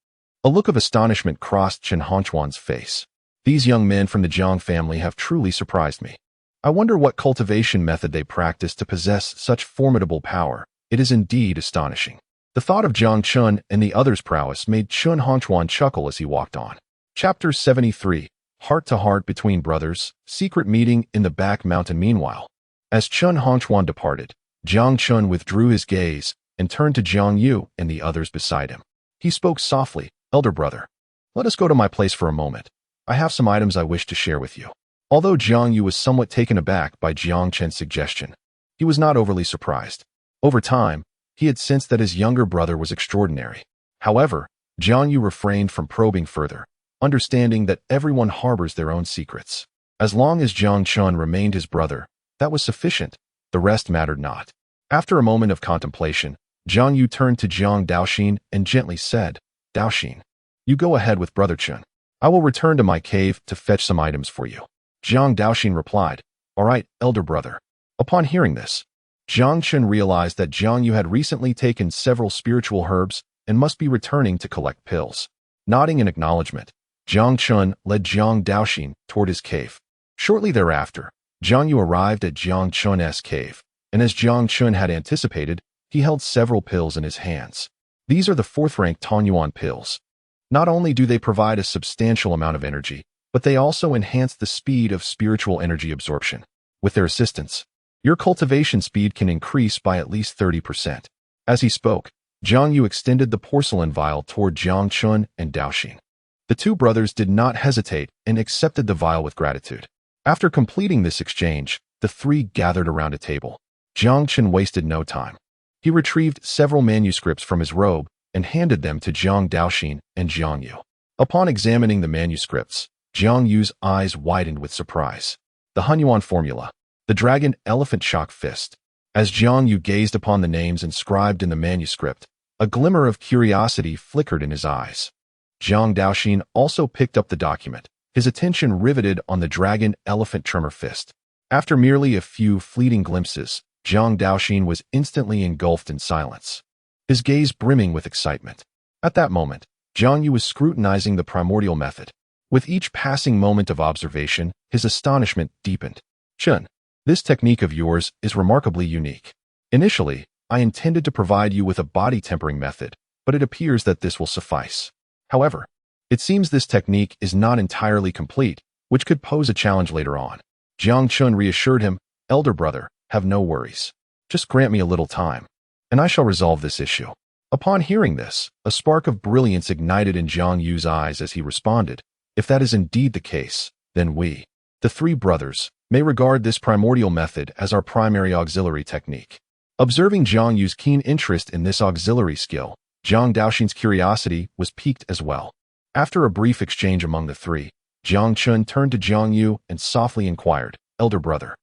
A look of astonishment crossed Chen Hongchuan's face. "These young men from the Jiang family have truly surprised me. I wonder what cultivation method they practice to possess such formidable power. It is indeed astonishing." The thought of Jiang Chen and the others' prowess made Chen Hongchuan chuckle as he walked on. Chapter 73, Heart to Heart Between Brothers, Secret Meeting in the Back Mountain. Meanwhile, as Chen Hongchuan departed, Jiang Chen withdrew his gaze and turned to Jiang Yu and the others beside him. He spoke softly, "Elder brother, let us go to my place for a moment. I have some items I wish to share with you." Although Jiang Yu was somewhat taken aback by Jiang Chen's suggestion, he was not overly surprised. Over time, he had sensed that his younger brother was extraordinary. However, Jiang Yu refrained from probing further, understanding that everyone harbors their own secrets. As long as Jiang Chen remained his brother, that was sufficient. The rest mattered not. After a moment of contemplation, Jiang Yu turned to Jiang Daoxin and gently said, "Daoxin, you go ahead with Brother Chen. I will return to my cave to fetch some items for you." Jiang Daoxin replied, "All right, elder brother." Upon hearing this, Jiang Chen realized that Jiang Yu had recently taken several spiritual herbs and must be returning to collect pills. Nodding in acknowledgement, Jiang Chen led Jiang Daoxin toward his cave. Shortly thereafter, Jiang Yu arrived at Jiang Chen's cave, and as Jiang Chen had anticipated, he held several pills in his hands. These are the fourth-rank Tanyuan pills. Not only do they provide a substantial amount of energy, but they also enhance the speed of spiritual energy absorption. With their assistance, your cultivation speed can increase by at least 30%. As he spoke, Jiang Yu extended the porcelain vial toward Jiang Chen and Daoxin. The two brothers did not hesitate and accepted the vial with gratitude. After completing this exchange, the three gathered around a table. Jiang Chen wasted no time. He retrieved several manuscripts from his robe and handed them to Jiang Daoxin and Jiang Yu. Upon examining the manuscripts, Jiang Yu's eyes widened with surprise. The Hunyuan formula, the dragon elephant shock fist. As Jiang Yu gazed upon the names inscribed in the manuscript, a glimmer of curiosity flickered in his eyes. Jiang Daoxin also picked up the document, his attention riveted on the dragon elephant tremor fist. After merely a few fleeting glimpses, Jiang Daoxin was instantly engulfed in silence, his gaze brimming with excitement. At that moment, Jiang Yu was scrutinizing the primordial method. With each passing moment of observation, his astonishment deepened. "Chen, this technique of yours is remarkably unique. Initially, I intended to provide you with a body tempering method, but it appears that this will suffice. However, it seems this technique is not entirely complete, which could pose a challenge later on." Jiang Chen reassured him, "Elder brother, have no worries. Just grant me a little time, and I shall resolve this issue." Upon hearing this, a spark of brilliance ignited in Jiang Yu's eyes as he responded, "If that is indeed the case, then we, the three brothers, may regard this primordial method as our primary auxiliary technique." Observing Jiang Yu's keen interest in this auxiliary skill, Jiang Daoxin's curiosity was piqued as well. After a brief exchange among the three, Jiang Chen turned to Jiang Yu and softly inquired, "Elder brother,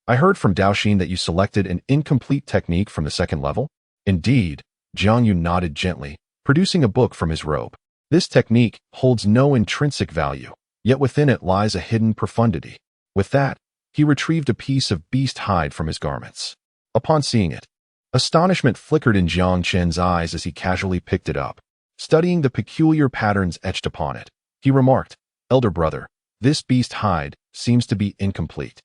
I heard from Daoxin that you selected an incomplete technique from the second level?" "Indeed," Jiang Yu nodded gently, producing a book from his robe. "This technique holds no intrinsic value, yet within it lies a hidden profundity." With that, he retrieved a piece of beast hide from his garments. Upon seeing it, astonishment flickered in Jiang Chen's eyes as he casually picked it up. Studying the peculiar patterns etched upon it, he remarked, "Elder brother, this beast hide seems to be incomplete."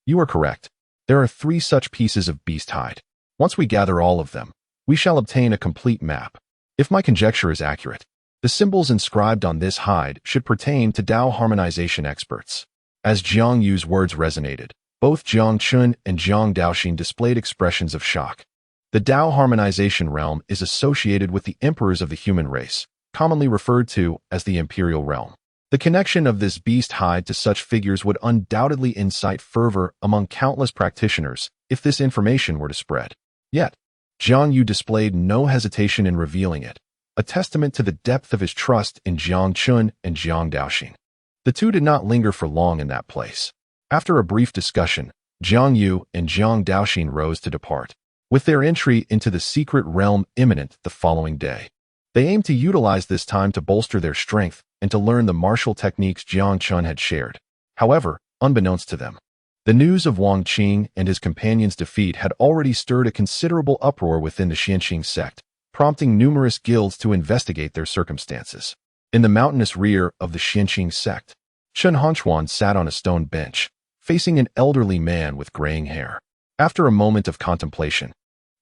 "You are correct. There are 3 such pieces of beast hide. Once we gather all of them, we shall obtain a complete map. If my conjecture is accurate, the symbols inscribed on this hide should pertain to Dao harmonization experts." As Jiang Yu's words resonated, both Jiang Chen and Jiang Daoxin displayed expressions of shock. The Dao harmonization realm is associated with the emperors of the human race, commonly referred to as the imperial realm. The connection of this beast hide to such figures would undoubtedly incite fervor among countless practitioners if this information were to spread. Yet, Jiang Yu displayed no hesitation in revealing it, a testament to the depth of his trust in Jiang Chen and Jiang Daoxin. The two did not linger for long in that place. After a brief discussion, Jiang Yu and Jiang Daoxin rose to depart, with their entry into the secret realm imminent the following day. They aimed to utilize this time to bolster their strength and to learn the martial techniques Jiang Chen had shared. However, unbeknownst to them, the news of Wang Qing and his companions' defeat had already stirred a considerable uproar within the Xianxing sect, prompting numerous guilds to investigate their circumstances. In the mountainous rear of the Xianxing sect, Chen Hanchuan sat on a stone bench, facing an elderly man with graying hair. After a moment of contemplation,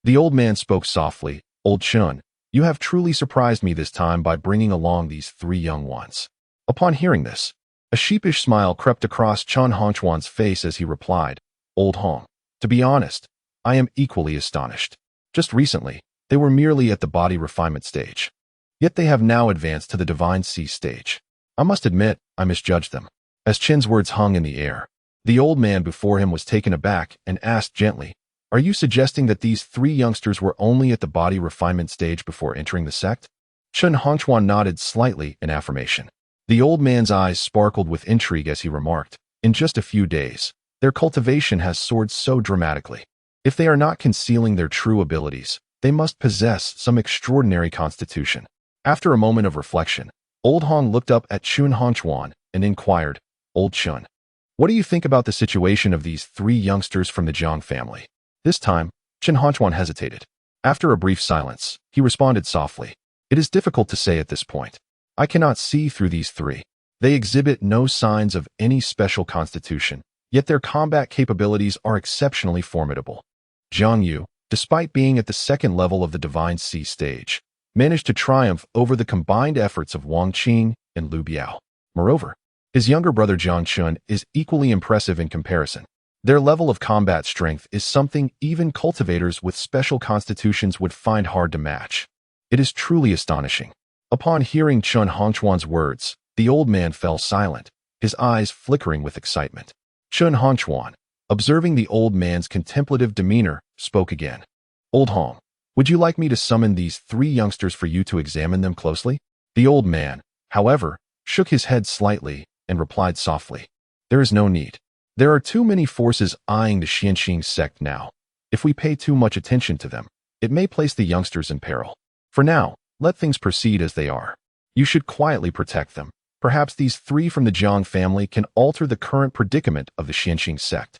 the old man spoke softly, "Old Chen, you have truly surprised me this time by bringing along these 3 young ones." Upon hearing this, a sheepish smile crept across Chen Hanchuan's face as he replied, "Old Hong, to be honest, I am equally astonished. Just recently, they were merely at the body refinement stage. Yet they have now advanced to the divine sea stage. I must admit, I misjudged them." As Chen's words hung in the air, the old man before him was taken aback and asked gently, "Are you suggesting that these 3 youngsters were only at the body refinement stage before entering the sect?" Chen Hanchuan nodded slightly in affirmation. The old man's eyes sparkled with intrigue as he remarked, "In just a few days, their cultivation has soared so dramatically. If they are not concealing their true abilities, they must possess some extraordinary constitution." After a moment of reflection, Old Hong looked up at Chen Hanchuan and inquired, "Old Chen, what do you think about the situation of these 3 youngsters from the Jiang family?" This time, Chen Hanchuan hesitated. After a brief silence, he responded softly, "It is difficult to say at this point. I cannot see through these 3. They exhibit no signs of any special constitution, yet their combat capabilities are exceptionally formidable." Jiang Yu, despite being at the 2nd level of the Divine Sea stage, managed to triumph over the combined efforts of Wang Qing and Lu Biao. Moreover, his younger brother Jiang Chen is equally impressive in comparison. Their level of combat strength is something even cultivators with special constitutions would find hard to match. It is truly astonishing. Upon hearing Chen Hanchuan's words, the old man fell silent, his eyes flickering with excitement. Chen Hanchuan, observing the old man's contemplative demeanor, spoke again. "Old Hong, would you like me to summon these 3 youngsters for you to examine them closely?" The old man, however, shook his head slightly and replied softly, "There is no need. There are too many forces eyeing the Xianxing sect now. If we pay too much attention to them, it may place the youngsters in peril. For now, let things proceed as they are. You should quietly protect them. Perhaps these 3 from the Jiang family can alter the current predicament of the Xianxing sect."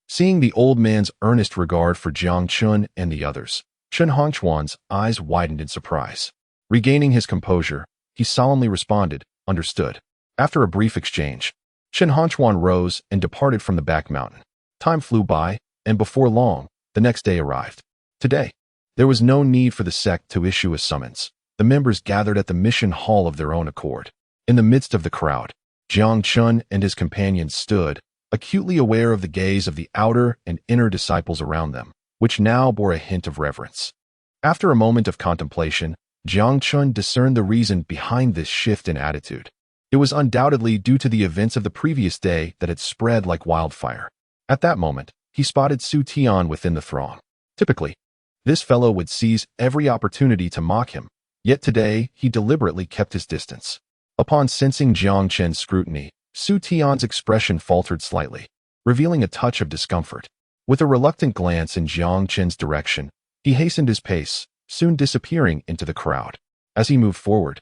Seeing the old man's earnest regard for Jiang Chen and the others, Chen Hanchuan's eyes widened in surprise. Regaining his composure, he solemnly responded, "Understood." After a brief exchange, Chen Hanchuan rose and departed from the back mountain. Time flew by, and before long, the next day arrived. Today, there was no need for the sect to issue a summons. The members gathered at the mission hall of their own accord. In the midst of the crowd, Jiang Chen and his companions stood, acutely aware of the gaze of the outer and inner disciples around them, which now bore a hint of reverence. After a moment of contemplation, Jiang Chen discerned the reason behind this shift in attitude. It was undoubtedly due to the events of the previous day that had spread like wildfire. At that moment, he spotted Su Tian within the throng. Typically, this fellow would seize every opportunity to mock him, yet today he deliberately kept his distance. Upon sensing Jiang Chen's scrutiny, Su Tian's expression faltered slightly, revealing a touch of discomfort. With a reluctant glance in Jiang Chen's direction, he hastened his pace, soon disappearing into the crowd. As he moved forward,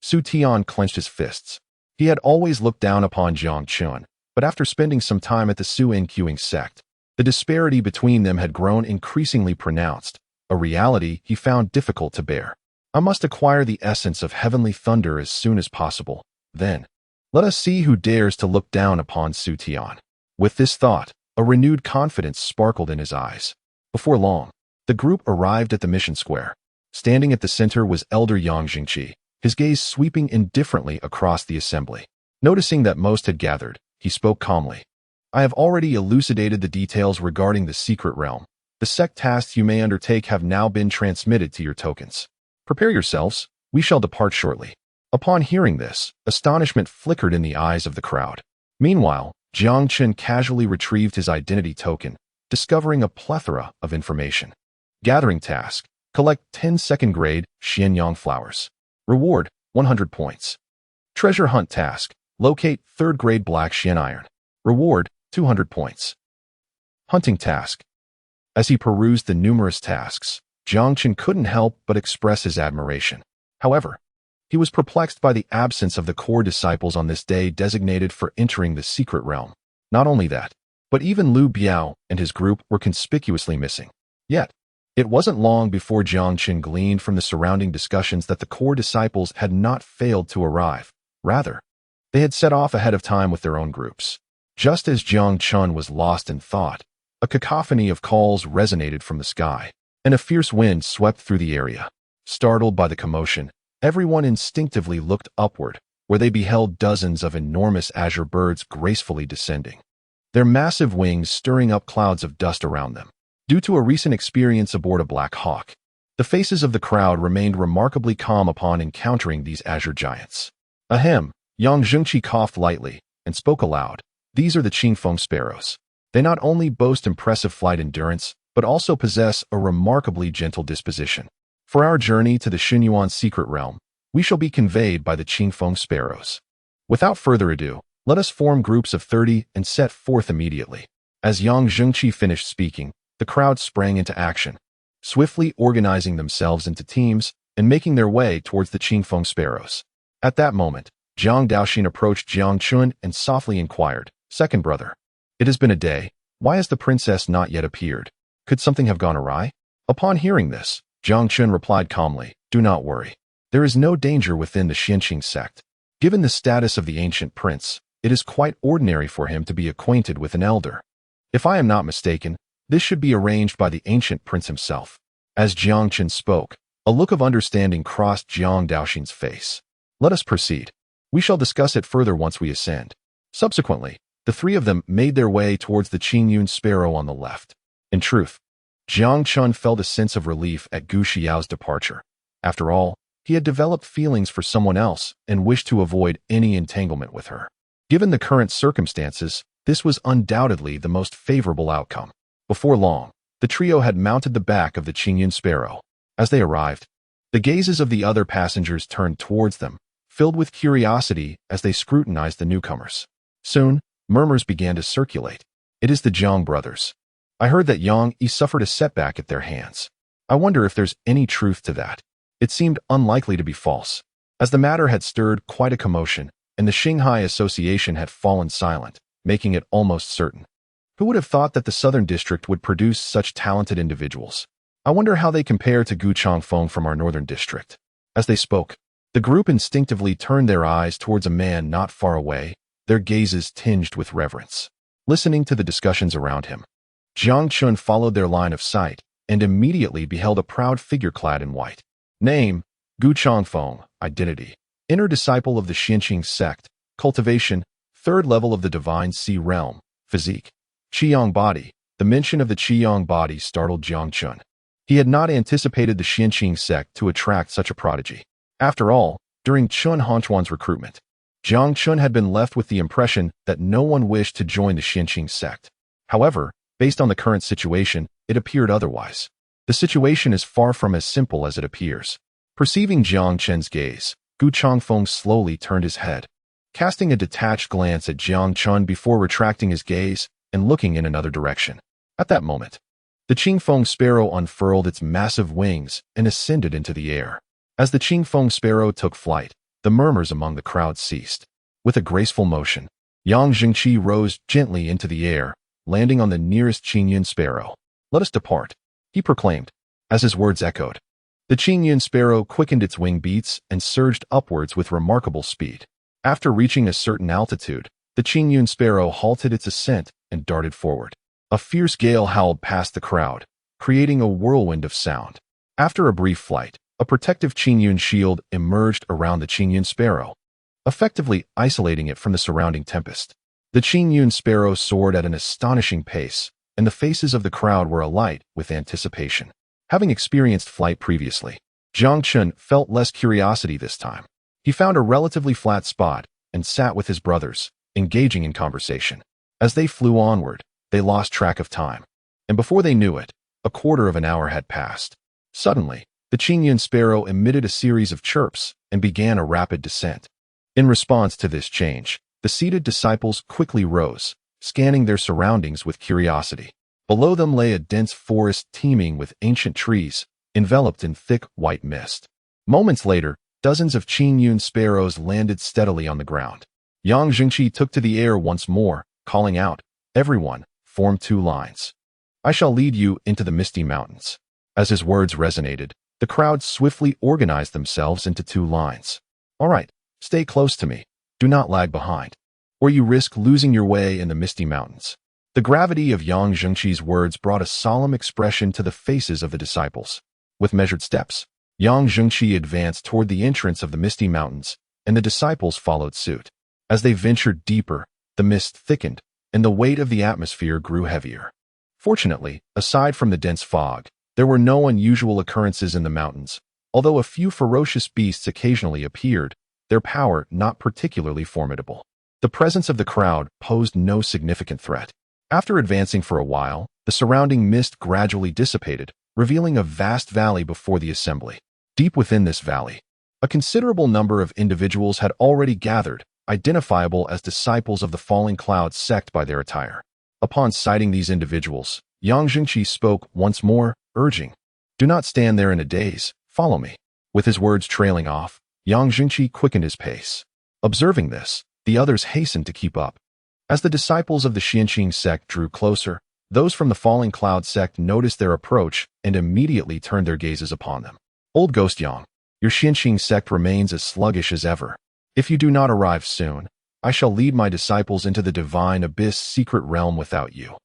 Su Tian clenched his fists. He had always looked down upon Jiang Chen, but after spending some time at the Su Enquing sect, the disparity between them had grown increasingly pronounced, a reality he found difficult to bear. I must acquire the essence of heavenly thunder as soon as possible. Then, let us see who dares to look down upon Su Tian. With this thought, a renewed confidence sparkled in his eyes. Before long, the group arrived at the mission square. Standing at the center was Elder Yang Jingqi, his gaze sweeping indifferently across the assembly. Noticing that most had gathered, he spoke calmly. I have already elucidated the details regarding the secret realm. The sect tasks you may undertake have now been transmitted to your tokens. Prepare yourselves, we shall depart shortly. Upon hearing this, astonishment flickered in the eyes of the crowd. Meanwhile, Jiang Chen casually retrieved his identity token, discovering a plethora of information. Gathering task: collect 10 second-grade Xianyang flowers. Reward: 100 points. Treasure hunt task: locate 3rd-grade black Xian iron. Reward: 200 points. Hunting task. As he perused the numerous tasks, Jiang Chen couldn't help but express his admiration. However, he was perplexed by the absence of the core disciples on this day designated for entering the secret realm. Not only that, but even Lu Biao and his group were conspicuously missing. Yet, it wasn't long before Jiang Chen gleaned from the surrounding discussions that the core disciples had not failed to arrive. Rather, they had set off ahead of time with their own groups. Just as Jiang Chen was lost in thought, a cacophony of calls resonated from the sky, and a fierce wind swept through the area. Startled by the commotion, everyone instinctively looked upward, where they beheld dozens of enormous azure birds gracefully descending, their massive wings stirring up clouds of dust around them. Due to a recent experience aboard a Black Hawk, the faces of the crowd remained remarkably calm upon encountering these azure giants. Ahem, Yang Zhengqi coughed lightly and spoke aloud. These are the Qingfeng sparrows. They not only boast impressive flight endurance, but also possess a remarkably gentle disposition. For our journey to the Xinyuan secret realm, we shall be conveyed by the Qingfeng sparrows. Without further ado, let us form groups of 30 and set forth immediately. As Yang Zhengqi finished speaking, the crowd sprang into action, swiftly organizing themselves into teams and making their way towards the Qingfeng sparrows. At that moment, Jiang Daoxin approached Jiang Chen and softly inquired, "Second brother, it has been a day. Why has the princess not yet appeared? Could something have gone awry?" Upon hearing this, Jiang Chen replied calmly, "Do not worry. There is no danger within the Xianqing sect. Given the status of the ancient prince, it is quite ordinary for him to be acquainted with an elder. If I am not mistaken, this should be arranged by the ancient prince himself." As Jiang Chen spoke, a look of understanding crossed Jiang Daoxin's face. "Let us proceed. We shall discuss it further once we ascend." Subsequently, the three of them made their way towards the Qingyun sparrow on the left. In truth, Jiang Chen felt a sense of relief at Gu Xiao's departure. After all, he had developed feelings for someone else and wished to avoid any entanglement with her. Given the current circumstances, this was undoubtedly the most favorable outcome. Before long, the trio had mounted the back of the Qingyun sparrow. As they arrived, the gazes of the other passengers turned towards them, filled with curiosity as they scrutinized the newcomers. Soon, murmurs began to circulate. "It is the Jiang brothers. I heard that Yang Yi suffered a setback at their hands. I wonder if there's any truth to that." It seemed unlikely to be false, as the matter had stirred quite a commotion, and the Shanghai Association had fallen silent, making it almost certain. Who would have thought that the Southern District would produce such talented individuals? I wonder how they compare to Gu Changfeng from our Northern District. As they spoke, the group instinctively turned their eyes towards a man not far away, their gazes tinged with reverence. Listening to the discussions around him, Jiang Chen followed their line of sight and immediately beheld a proud figure clad in white. Name: Gu Changfeng. Identity: inner disciple of the Xianqing sect. Cultivation: 3rd level of the Divine Sea realm. Physique: Qiyang body. The mention of the Qiyang body startled Jiang Chen. He had not anticipated the Tianxiang sect to attract such a prodigy. After all, during Chun Hanchuan's recruitment, Jiang Chen had been left with the impression that no one wished to join the Tianxiang sect. However, based on the current situation, it appeared otherwise. The situation is far from as simple as it appears. Perceiving Jiang Chen's gaze, Gu Changfeng slowly turned his head, casting a detached glance at Jiang Chen before retracting his gaze and looking in another direction. At that moment, the Qingfeng sparrow unfurled its massive wings and ascended into the air. As the Qingfeng sparrow took flight, the murmurs among the crowd ceased. With a graceful motion, Yang Jingqi rose gently into the air, landing on the nearest Qingyun sparrow. "Let us depart," he proclaimed, as his words echoed. The Qingyun sparrow quickened its wing beats and surged upwards with remarkable speed. After reaching a certain altitude, the Qingyun sparrow halted its ascent and darted forward. A fierce gale howled past the crowd, creating a whirlwind of sound. After a brief flight, a protective Qingyun shield emerged around the Qingyun sparrow, effectively isolating it from the surrounding tempest. The Qingyun sparrow soared at an astonishing pace, and the faces of the crowd were alight with anticipation. Having experienced flight previously, Jiang Chen felt less curiosity this time. He found a relatively flat spot and sat with his brothers, engaging in conversation. As they flew onward, they lost track of time, and before they knew it, a quarter of an hour had passed. Suddenly, the Qingyun sparrow emitted a series of chirps and began a rapid descent. In response to this change, the seated disciples quickly rose, scanning their surroundings with curiosity. Below them lay a dense forest teeming with ancient trees, enveloped in thick white mist. Moments later, dozens of Qingyun sparrows landed steadily on the ground. Yang Jingqi took to the air once more, calling out, "Everyone, form two lines. I shall lead you into the misty mountains." As his words resonated, the crowd swiftly organized themselves into two lines. "All right, stay close to me. Do not lag behind, or you risk losing your way in the misty mountains." The gravity of Yang Jingqi's words brought a solemn expression to the faces of the disciples. With measured steps, Yang Jingqi advanced toward the entrance of the misty mountains, and the disciples followed suit. As they ventured deeper, the mist thickened, and the weight of the atmosphere grew heavier. Fortunately, aside from the dense fog, there were no unusual occurrences in the mountains. Although a few ferocious beasts occasionally appeared, their power not particularly formidable. The presence of the crowd posed no significant threat. After advancing for a while, the surrounding mist gradually dissipated, revealing a vast valley before the assembly. Deep within this valley, a considerable number of individuals had already gathered, identifiable as disciples of the Falling Cloud sect by their attire. Upon sighting these individuals, Yang Jingqi spoke once more, urging, "Do not stand there in a daze, follow me." With his words trailing off, Yang Jingqi quickened his pace. Observing this, the others hastened to keep up. As the disciples of the Tianxiang sect drew closer, those from the Falling Cloud sect noticed their approach and immediately turned their gazes upon them. "Old Ghost Yang, your Tianxiang sect remains as sluggish as ever. If you do not arrive soon, I shall lead my disciples into the divine abyss secret realm without you."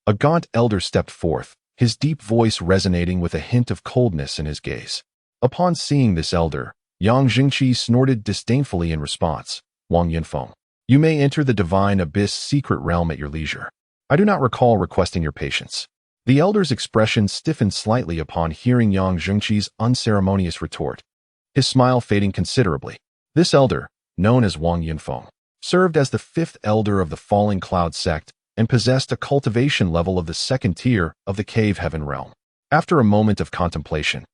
A gaunt elder stepped forth, his deep voice resonating with a hint of coldness in his gaze. Upon seeing this elder, Yang Jingqi snorted disdainfully in response. "Wang Yunfeng, you may enter the divine abyss secret realm at your leisure. I do not recall requesting your patience." The elder's expression stiffened slightly upon hearing Yang Jingqi's unceremonious retort, his smile fading considerably. This elder, known as Wang Yunfeng, served as the fifth elder of the Falling Cloud sect and possessed a cultivation level of the second tier of the Cave Heaven realm. After a moment of contemplation,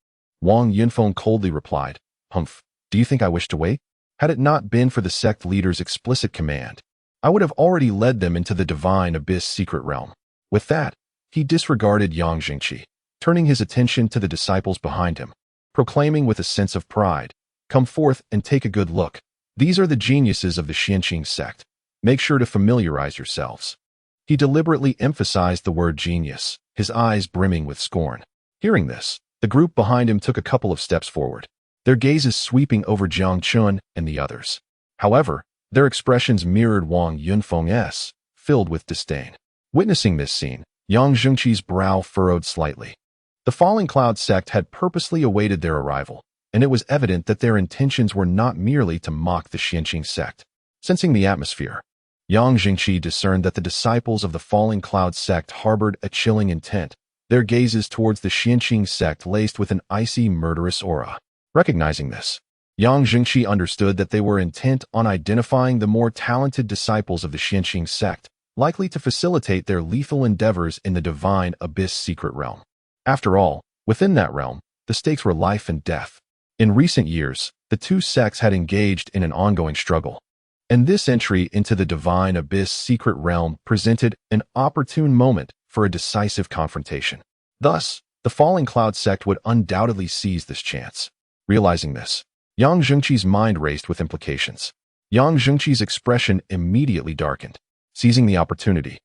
Wang Yunfeng coldly replied, "Humph, do you think I wish to wait? Had it not been for the sect leader's explicit command, I would have already led them into the divine abyss secret realm." With that, he disregarded Yang Jingqi, turning his attention to the disciples behind him, proclaiming with a sense of pride, "Come forth and take a good look. These are the geniuses of the Tianxiang sect. Make sure to familiarize yourselves." He deliberately emphasized the word genius, his eyes brimming with scorn. Hearing this, the group behind him took a couple of steps forward, their gazes sweeping over Jiang Chen and the others. However, their expressions mirrored Wang Yunfeng's, filled with disdain. Witnessing this scene, Yang Jingqi's brow furrowed slightly. The Falling Cloud sect had purposely awaited their arrival, and it was evident that their intentions were not merely to mock the Tianxiang sect. Sensing the atmosphere, Yang Jingqi discerned that the disciples of the Falling Cloud sect harbored a chilling intent. their gazes towards the Tianxiang sect laced with an icy, murderous aura. Recognizing this, Yang Jingqi understood that they were intent on identifying the more talented disciples of the Tianxiang sect, likely to facilitate their lethal endeavors in the divine abyss secret realm. After all, within that realm, the stakes were life and death. In recent years, the two sects had engaged in an ongoing struggle, and this entry into the divine abyss secret realm presented an opportune moment for a decisive confrontation. Thus, the Falling Cloud sect would undoubtedly seize this chance. Realizing this, Yang Jingqi's mind raced with implications. Yang Jingqi's expression immediately darkened. Seizing the opportunity,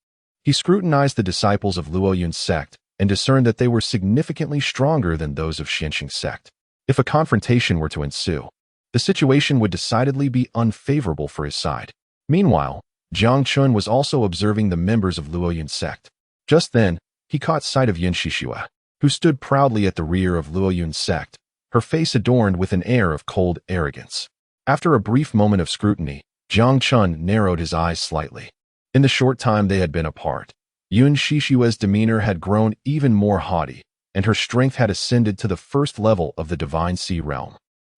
he scrutinized the disciples of Luoyun's sect and discerned that they were significantly stronger than those of Xianxing's sect. If a confrontation were to ensue, the situation would decidedly be unfavorable for his side. Meanwhile, Jiang Chen was also observing the members of Luoyun's sect. Just then, he caught sight of Yin Shishua, who stood proudly at the rear of Luoyun's sect, her face adorned with an air of cold arrogance. After a brief moment of scrutiny, Jiang Chen narrowed his eyes slightly. In the short time they had been apart, Yun Shishua's demeanor had grown even more haughty, and her strength had ascended to the first level of the Divine Sea realm.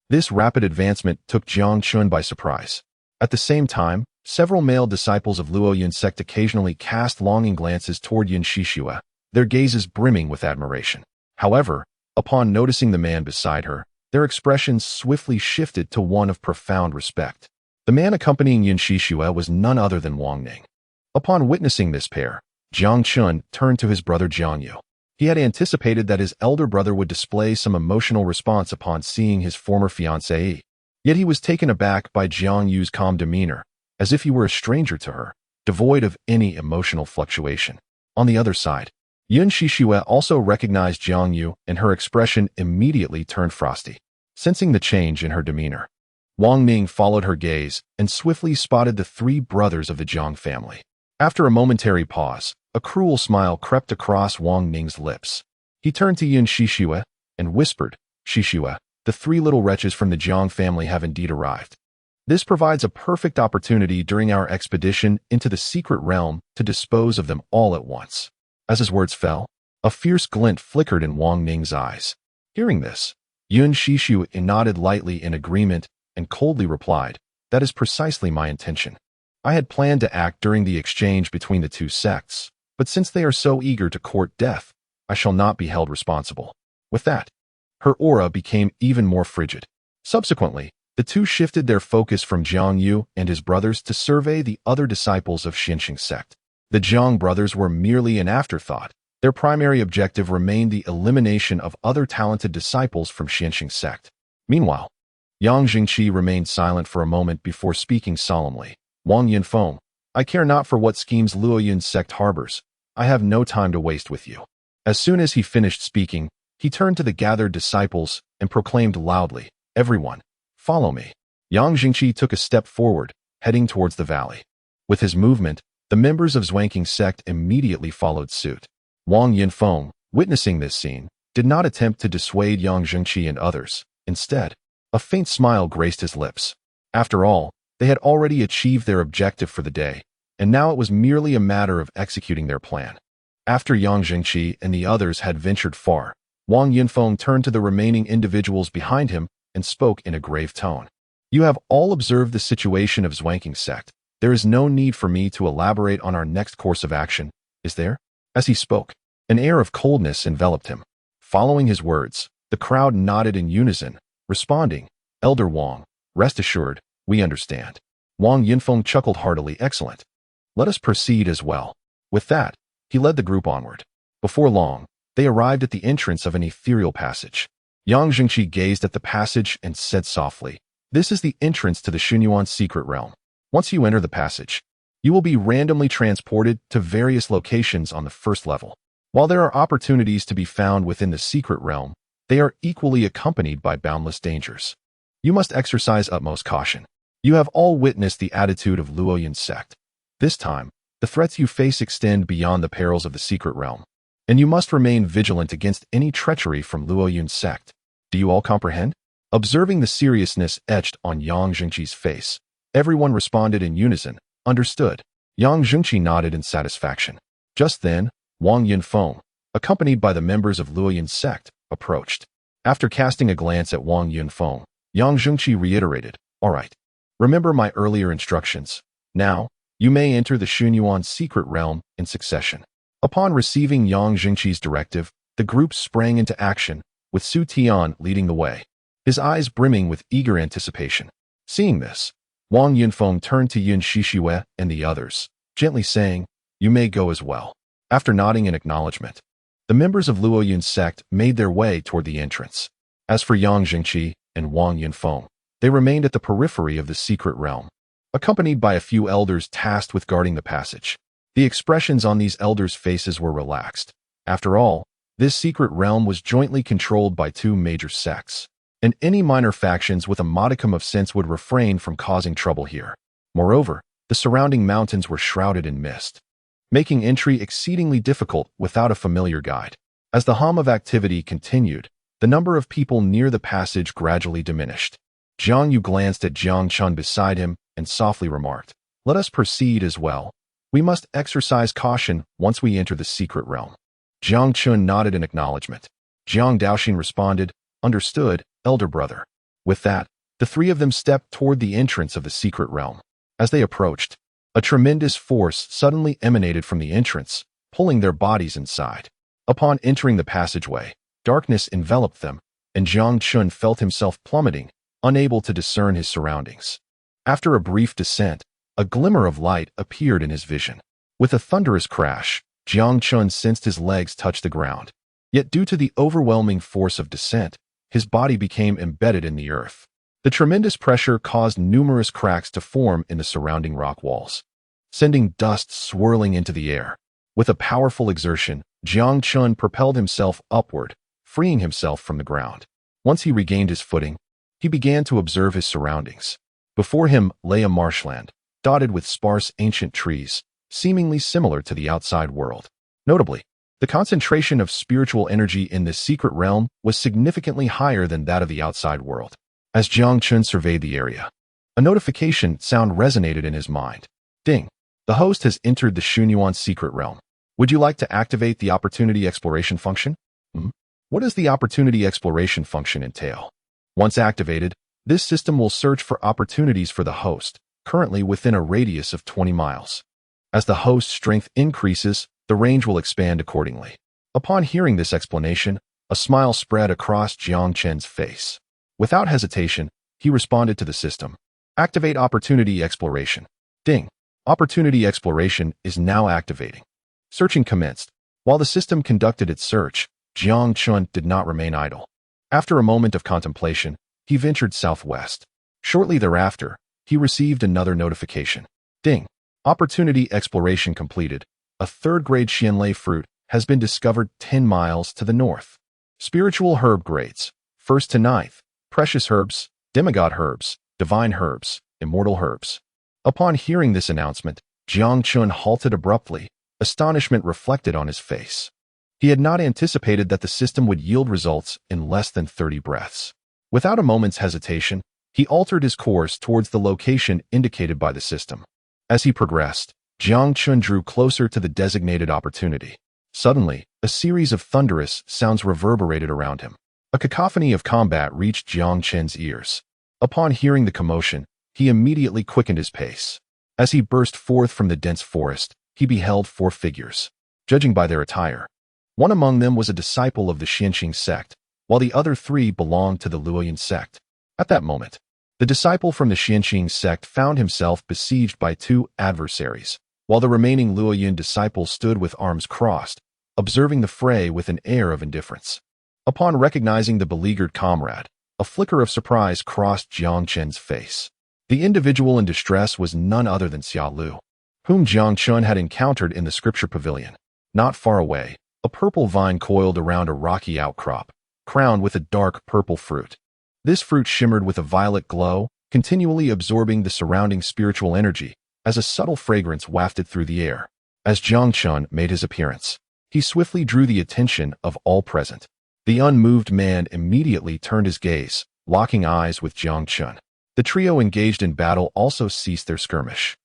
This rapid advancement took Jiang Chen by surprise. At the same time, several male disciples of Luoyun's sect occasionally cast longing glances toward Yin Shishua, their gazes brimming with admiration. However, upon noticing the man beside her, their expressions swiftly shifted to one of profound respect. The man accompanying Yin Shishua was none other than Wang Ning. Upon witnessing this pair, Jiang Chen turned to his brother Jiang Yu. He had anticipated that his elder brother would display some emotional response upon seeing his former fiancée. Yet he was taken aback by Jiang Yu's calm demeanor, as if he were a stranger to her, devoid of any emotional fluctuation. On the other side, Yun Shishua also recognized Jiang Yu, and her expression immediately turned frosty. Sensing the change in her demeanor, Wang Ning followed her gaze and swiftly spotted the three brothers of the Jiang family. After a momentary pause, a cruel smile crept across Wang Ning's lips. He turned to Yin Shishua and whispered, "Shishua, the three little wretches from the Jiang family have indeed arrived. This provides a perfect opportunity during our expedition into the secret realm to dispose of them all at once." As his words fell, a fierce glint flickered in Wang Ning's eyes. Hearing this, Yun Shishua nodded lightly in agreement and coldly replied, "That is precisely my intention. I had planned to act during the exchange between the two sects, but since they are so eager to court death, I shall not be held responsible." With that, her aura became even more frigid. Subsequently, the two shifted their focus from Jiang Yu and his brothers to survey the other disciples of Xianxing's sect. The Jiang brothers were merely an afterthought. Their primary objective remained the elimination of other talented disciples from Xianxing's sect. Meanwhile, Yang Jingqi remained silent for a moment before speaking solemnly. "Wang Yinfeng, I care not for what schemes Luoyun's sect harbors. I have no time to waste with you." As soon as he finished speaking, he turned to the gathered disciples and proclaimed loudly, "Everyone, follow me." Yang Jingqi took a step forward, heading towards the valley. With his movement, the members of Zhuangqing's sect immediately followed suit. Wang Yinfeng, witnessing this scene, did not attempt to dissuade Yang Jingqi and others. Instead, a faint smile graced his lips. After all, they had already achieved their objective for the day, and now it was merely a matter of executing their plan. After Yang Jingqi and the others had ventured far, Wang Yinfeng turned to the remaining individuals behind him and spoke in a grave tone. "You have all observed the situation of Zhuangqing's sect. There is no need for me to elaborate on our next course of action, is there?" As he spoke, an air of coldness enveloped him. Following his words, the crowd nodded in unison, responding, "Elder Wang, rest assured, we understand." Wang Yinfeng chuckled heartily. "Excellent. Let us proceed as well." With that, he led the group onward. Before long, they arrived at the entrance of an ethereal passage. Yang Jingqi gazed at the passage and said softly, "This is the entrance to the Xunyuan secret realm. Once you enter the passage, you will be randomly transported to various locations on the first level. While there are opportunities to be found within the secret realm, they are equally accompanied by boundless dangers. You must exercise utmost caution. You have all witnessed the attitude of Luoyun's sect. This time, the threats you face extend beyond the perils of the secret realm, and you must remain vigilant against any treachery from Luoyun's sect. Do you all comprehend?" Observing the seriousness etched on Yang Jingqi's face, everyone responded in unison, "Understood." Yang Jingqi nodded in satisfaction. Just then, Wang Yinfeng, accompanied by the members of Luoyun's sect, approached. After casting a glance at Wang Yunfeng, Yang Zhengqi reiterated, "All right. Remember my earlier instructions. Now, you may enter the Xunyuan secret realm in succession." Upon receiving Yang Zhengqi's directive, the group sprang into action, with Su Tian leading the way, his eyes brimming with eager anticipation. Seeing this, Wang Yunfeng turned to Yun Shishue and the others, gently saying, "You may go as well." After nodding in acknowledgement, the members of Luoyun's sect made their way toward the entrance. As for Yang Zhengqi and Wang Yunfeng, they remained at the periphery of the secret realm, accompanied by a few elders tasked with guarding the passage. The expressions on these elders' faces were relaxed. After all, this secret realm was jointly controlled by two major sects, and any minor factions with a modicum of sense would refrain from causing trouble here. Moreover, the surrounding mountains were shrouded in mist, making entry exceedingly difficult without a familiar guide. As the hum of activity continued, the number of people near the passage gradually diminished. Jiang Yu glanced at Jiang Chen beside him and softly remarked, "Let us proceed as well. We must exercise caution once we enter the secret realm." Jiang Chen nodded in acknowledgement. Jiang Daoxin responded, "Understood, elder brother." With that, the three of them stepped toward the entrance of the secret realm. As they approached, a tremendous force suddenly emanated from the entrance, pulling their bodies inside. Upon entering the passageway, darkness enveloped them, and Jiang Chen felt himself plummeting, unable to discern his surroundings. After a brief descent, a glimmer of light appeared in his vision. With a thunderous crash, Jiang Chen sensed his legs touch the ground. Yet due to the overwhelming force of descent, his body became embedded in the earth. The tremendous pressure caused numerous cracks to form in the surrounding rock walls, sending dust swirling into the air. With a powerful exertion, Jiang Chen propelled himself upward, freeing himself from the ground. Once he regained his footing, he began to observe his surroundings. Before him lay a marshland, dotted with sparse ancient trees, seemingly similar to the outside world. Notably, the concentration of spiritual energy in this secret realm was significantly higher than that of the outside world. As Jiang Chen surveyed the area, a notification sound resonated in his mind. Ding! The host has entered the Xunyuan secret realm. Would you like to activate the opportunity exploration function? What does the opportunity exploration function entail? Once activated, this system will search for opportunities for the host, currently within a radius of 20 miles. As the host's strength increases, the range will expand accordingly. Upon hearing this explanation, a smile spread across Jiang Chen's face. Without hesitation, he responded to the system. Activate opportunity exploration. Ding! Opportunity exploration is now activating. Searching commenced. While the system conducted its search, Jiang Chen did not remain idle. After a moment of contemplation, he ventured southwest. Shortly thereafter, he received another notification. Ding! Opportunity exploration completed. A third-grade Xianlei fruit has been discovered 10 miles to the north. Spiritual herb grades, 1st to 9th, precious herbs, demigod herbs, divine herbs, immortal herbs. Upon hearing this announcement, Jiang Chen halted abruptly, astonishment reflected on his face. He had not anticipated that the system would yield results in less than 30 breaths. Without a moment's hesitation, he altered his course towards the location indicated by the system. As he progressed, Jiang Chen drew closer to the designated opportunity. Suddenly, a series of thunderous sounds reverberated around him. A cacophony of combat reached Jiang Chen's ears. Upon hearing the commotion, he immediately quickened his pace. As he burst forth from the dense forest, he beheld 4 figures. Judging by their attire, one among them was a disciple of the Xianxing sect, while the other 3 belonged to the Luoyun sect. At that moment, the disciple from the Xianxing sect found himself besieged by 2 adversaries, while the remaining Luoyun disciple stood with arms crossed, observing the fray with an air of indifference. Upon recognizing the beleaguered comrade, a flicker of surprise crossed Jiang Chen's face. The individual in distress was none other than Xia Lu, whom Jiang Chen had encountered in the scripture pavilion. Not far away, a purple vine coiled around a rocky outcrop, crowned with a dark purple fruit. This fruit shimmered with a violet glow, continually absorbing the surrounding spiritual energy, as a subtle fragrance wafted through the air. As Jiang Chen made his appearance, he swiftly drew the attention of all present. The unmoved man immediately turned his gaze, locking eyes with Jiang Chen. The trio engaged in battle also ceased their skirmish.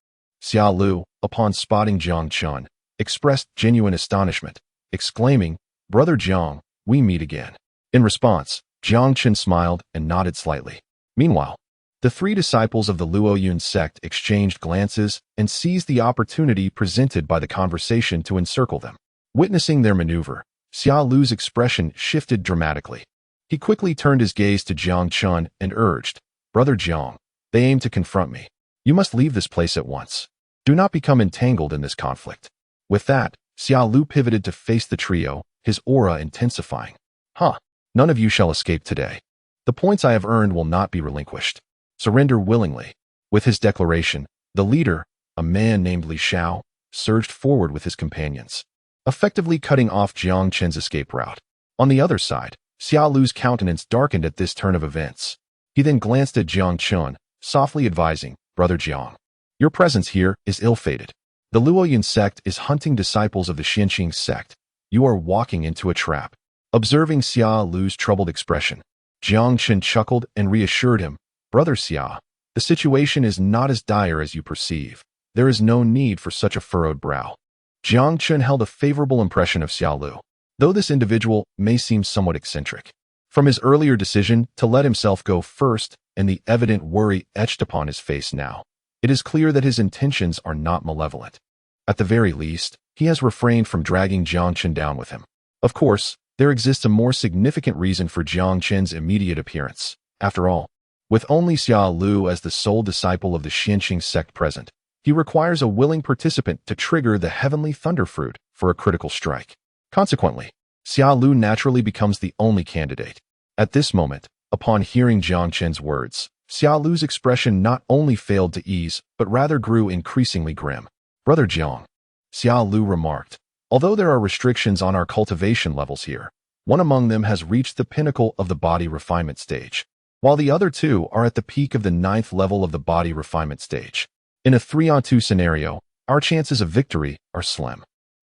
Xia Lu, upon spotting Jiang Chen, expressed genuine astonishment, exclaiming, "Brother Jiang, we meet again." In response, Jiang Chen smiled and nodded slightly. Meanwhile, the three disciples of the Luoyun sect exchanged glances and seized the opportunity presented by the conversation to encircle them. Witnessing their maneuver, Xia Lu's expression shifted dramatically. He quickly turned his gaze to Jiang Chen and urged, "Brother Jiang, they aim to confront me. You must leave this place at once. Do not become entangled in this conflict." With that, Xia Lu pivoted to face the trio, his aura intensifying. None of you shall escape today. The points I have earned will not be relinquished. Surrender willingly." With his declaration, the leader, a man named Li Xiao, surged forward with his companions, effectively cutting off Jiang Chen's escape route. On the other side, Xia Lu's countenance darkened at this turn of events. He then glanced at Jiang Chen, softly advising, "Brother Jiang, your presence here is ill-fated. The Luoyun sect is hunting disciples of the Tianxiang sect. You are walking into a trap." Observing Xia Lu's troubled expression, Jiang Chen chuckled and reassured him, "Brother Xia, the situation is not as dire as you perceive. There is no need for such a furrowed brow." Jiang Chen held a favorable impression of Xia Lu, though this individual may seem somewhat eccentric. From his earlier decision to let himself go first and the evident worry etched upon his face now, it is clear that his intentions are not malevolent. At the very least, he has refrained from dragging Jiang Chen down with him. Of course, there exists a more significant reason for Jiang Chen's immediate appearance. After all, with only Xia Lu as the sole disciple of the Tianxiang sect present, he requires a willing participant to trigger the heavenly thunderfruit for a critical strike. Consequently, Xia Lu naturally becomes the only candidate. At this moment, upon hearing Jiang Chen's words, Xia Lu's expression not only failed to ease, but rather grew increasingly grim. "Brother Jiang," Xia Lu remarked, "although there are restrictions on our cultivation levels here, one among them has reached the pinnacle of the body refinement stage, while the other two are at the peak of the 9th level of the body refinement stage. In a 3-on-2 scenario, our chances of victory are slim."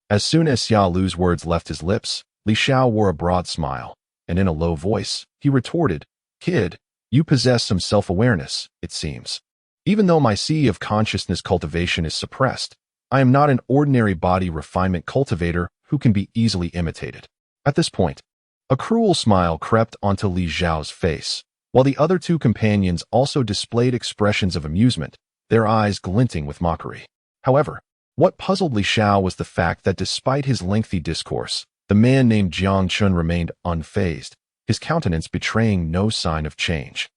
As soon as Xia Lu's words left his lips, Li Xiao wore a broad smile, and in a low voice, he retorted, "Kid, you possess some self-awareness, it seems. Even though my sea of consciousness cultivation is suppressed, I am not an ordinary body refinement cultivator who can be easily imitated." At this point, a cruel smile crept onto Li Xiao's face, while the other two companions also displayed expressions of amusement, their eyes glinting with mockery. However, what puzzled Li Xiao was the fact that despite his lengthy discourse, the man named Jiang Chen remained unfazed, his countenance betraying no sign of change.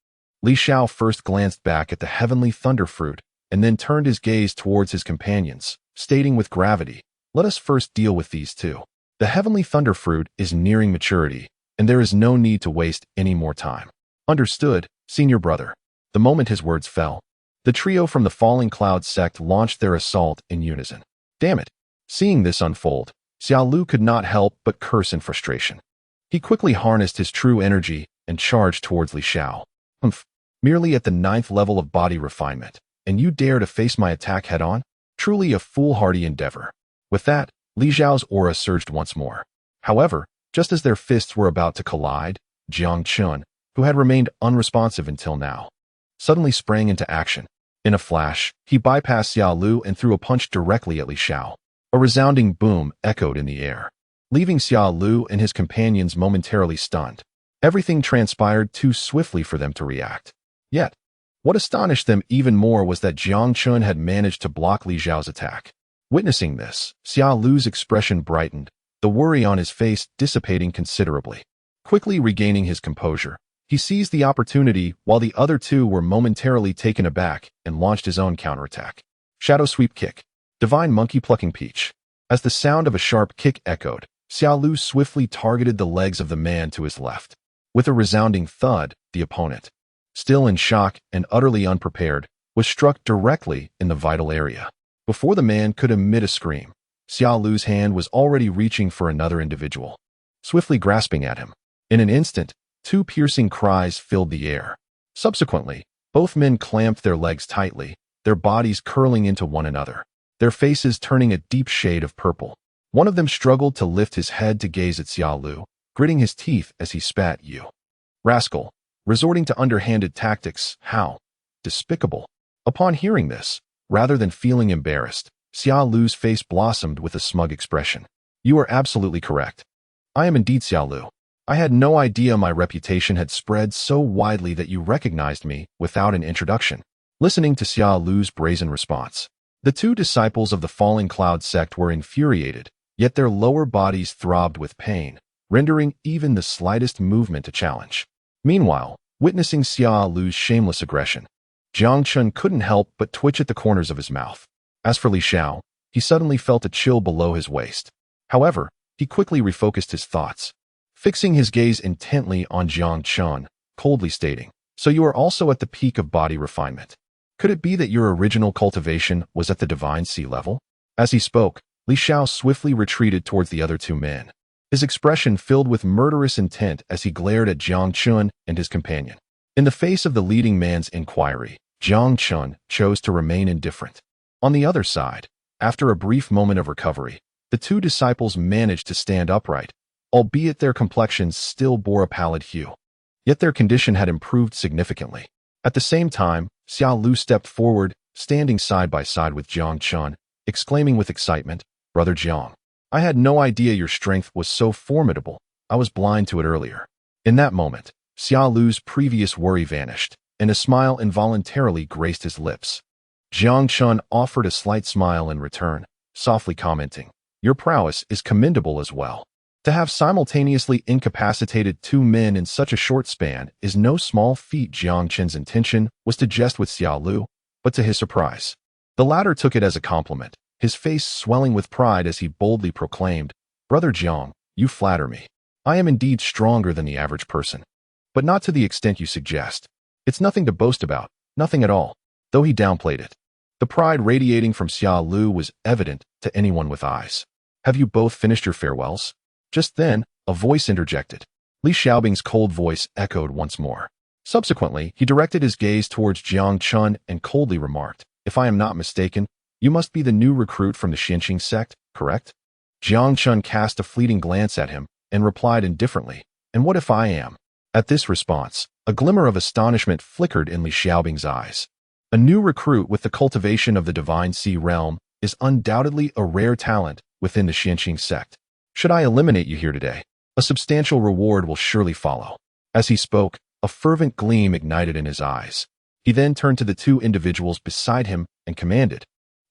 Li Xiao first glanced back at the heavenly thunderfruit and then turned his gaze towards his companions, stating with gravity, "Let us first deal with these two. The heavenly thunderfruit is nearing maturity, and there is no need to waste any more time." "Understood, senior brother." The moment his words fell, the trio from the Falling Cloud sect launched their assault in unison. Damn it! Seeing this unfold, Xia Lu could not help but curse in frustration. He quickly harnessed his true energy and charged towards Li Xiao. Merely at the 9th level of body refinement, and you dare to face my attack head-on? Truly a foolhardy endeavor." With that, Li Xiao's aura surged once more. However, just as their fists were about to collide, Jiang Chen, who had remained unresponsive until now, suddenly sprang into action. In a flash, he bypassed Xia Lu and threw a punch directly at Li Xiao. A resounding boom echoed in the air, leaving Xia Lu and his companions momentarily stunned. Everything transpired too swiftly for them to react. Yet, what astonished them even more was that Jiang Chen had managed to block Li Xiao's attack. Witnessing this, Xia Lu's expression brightened, the worry on his face dissipating considerably. Quickly regaining his composure, he seized the opportunity while the other two were momentarily taken aback and launched his own counterattack. Shadow Sweep Kick. Divine Monkey Plucking Peach. As the sound of a sharp kick echoed, Xia Lu swiftly targeted the legs of the man to his left. With a resounding thud, the opponent, still in shock and utterly unprepared, was struck directly in the vital area. Before the man could emit a scream, Xia Lu's hand was already reaching for another individual, swiftly grasping at him. In an instant, two piercing cries filled the air. Subsequently, both men clamped their legs tightly, their bodies curling into one another, their faces turning a deep shade of purple. One of them struggled to lift his head to gaze at Xia Lu, gritting his teeth as he spat, "You rascal, resorting to underhanded tactics, how despicable." Upon hearing this, rather than feeling embarrassed, Xia Lu's face blossomed with a smug expression. "You are absolutely correct. I am indeed Xiao Lu. I had no idea my reputation had spread so widely that you recognized me without an introduction. Listening to Xiao Lu's brazen response, the two disciples of the Falling Cloud sect were infuriated, yet their lower bodies throbbed with pain, rendering even the slightest movement a challenge. Meanwhile, witnessing Xiao Lu's shameless aggression, Jiang Chen couldn't help but twitch at the corners of his mouth. As for Li Xiao, he suddenly felt a chill below his waist. However, he quickly refocused his thoughts, fixing his gaze intently on Jiang Chen, coldly stating, "So you are also at the peak of body refinement. Could it be that your original cultivation was at the divine sea level?" As he spoke, Li Xiao swiftly retreated towards the other two men, his expression filled with murderous intent as he glared at Jiang Chen and his companion. In the face of the leading man's inquiry, Jiang Chen chose to remain indifferent. On the other side, after a brief moment of recovery, the two disciples managed to stand upright, albeit their complexions still bore a pallid hue. Yet their condition had improved significantly. At the same time, Xiao Lu stepped forward, standing side by side with Jiang Chen, exclaiming with excitement, "Brother Jiang, I had no idea your strength was so formidable. I was blind to it earlier." In that moment, Xiao Lu's previous worry vanished, and a smile involuntarily graced his lips. Jiang Chen offered a slight smile in return, softly commenting, "Your prowess is commendable as well. To have simultaneously incapacitated two men in such a short span is no small feat." Jiang Chen's intention was to jest with Xiao Lu, but to his surprise, the latter took it as a compliment, his face swelling with pride as he boldly proclaimed, "Brother Jiang, you flatter me. I am indeed stronger than the average person, but not to the extent you suggest. It's nothing to boast about, nothing at all," though he downplayed it. The pride radiating from Xiao Lu was evident to anyone with eyes. "Have you both finished your farewells?" Just then, a voice interjected. Li Xiaobing's cold voice echoed once more. Subsequently, he directed his gaze towards Jiang Chen and coldly remarked, "If I am not mistaken, you must be the new recruit from the Tianxiang sect, correct?" Jiang Chen cast a fleeting glance at him and replied indifferently, "And what if I am?" At this response, a glimmer of astonishment flickered in Li Xiaobing's eyes. A new recruit with the cultivation of the divine sea realm is undoubtedly a rare talent within the Tianxiang sect. Should I eliminate you here today, a substantial reward will surely follow." As he spoke, a fervent gleam ignited in his eyes. He then turned to the two individuals beside him and commanded,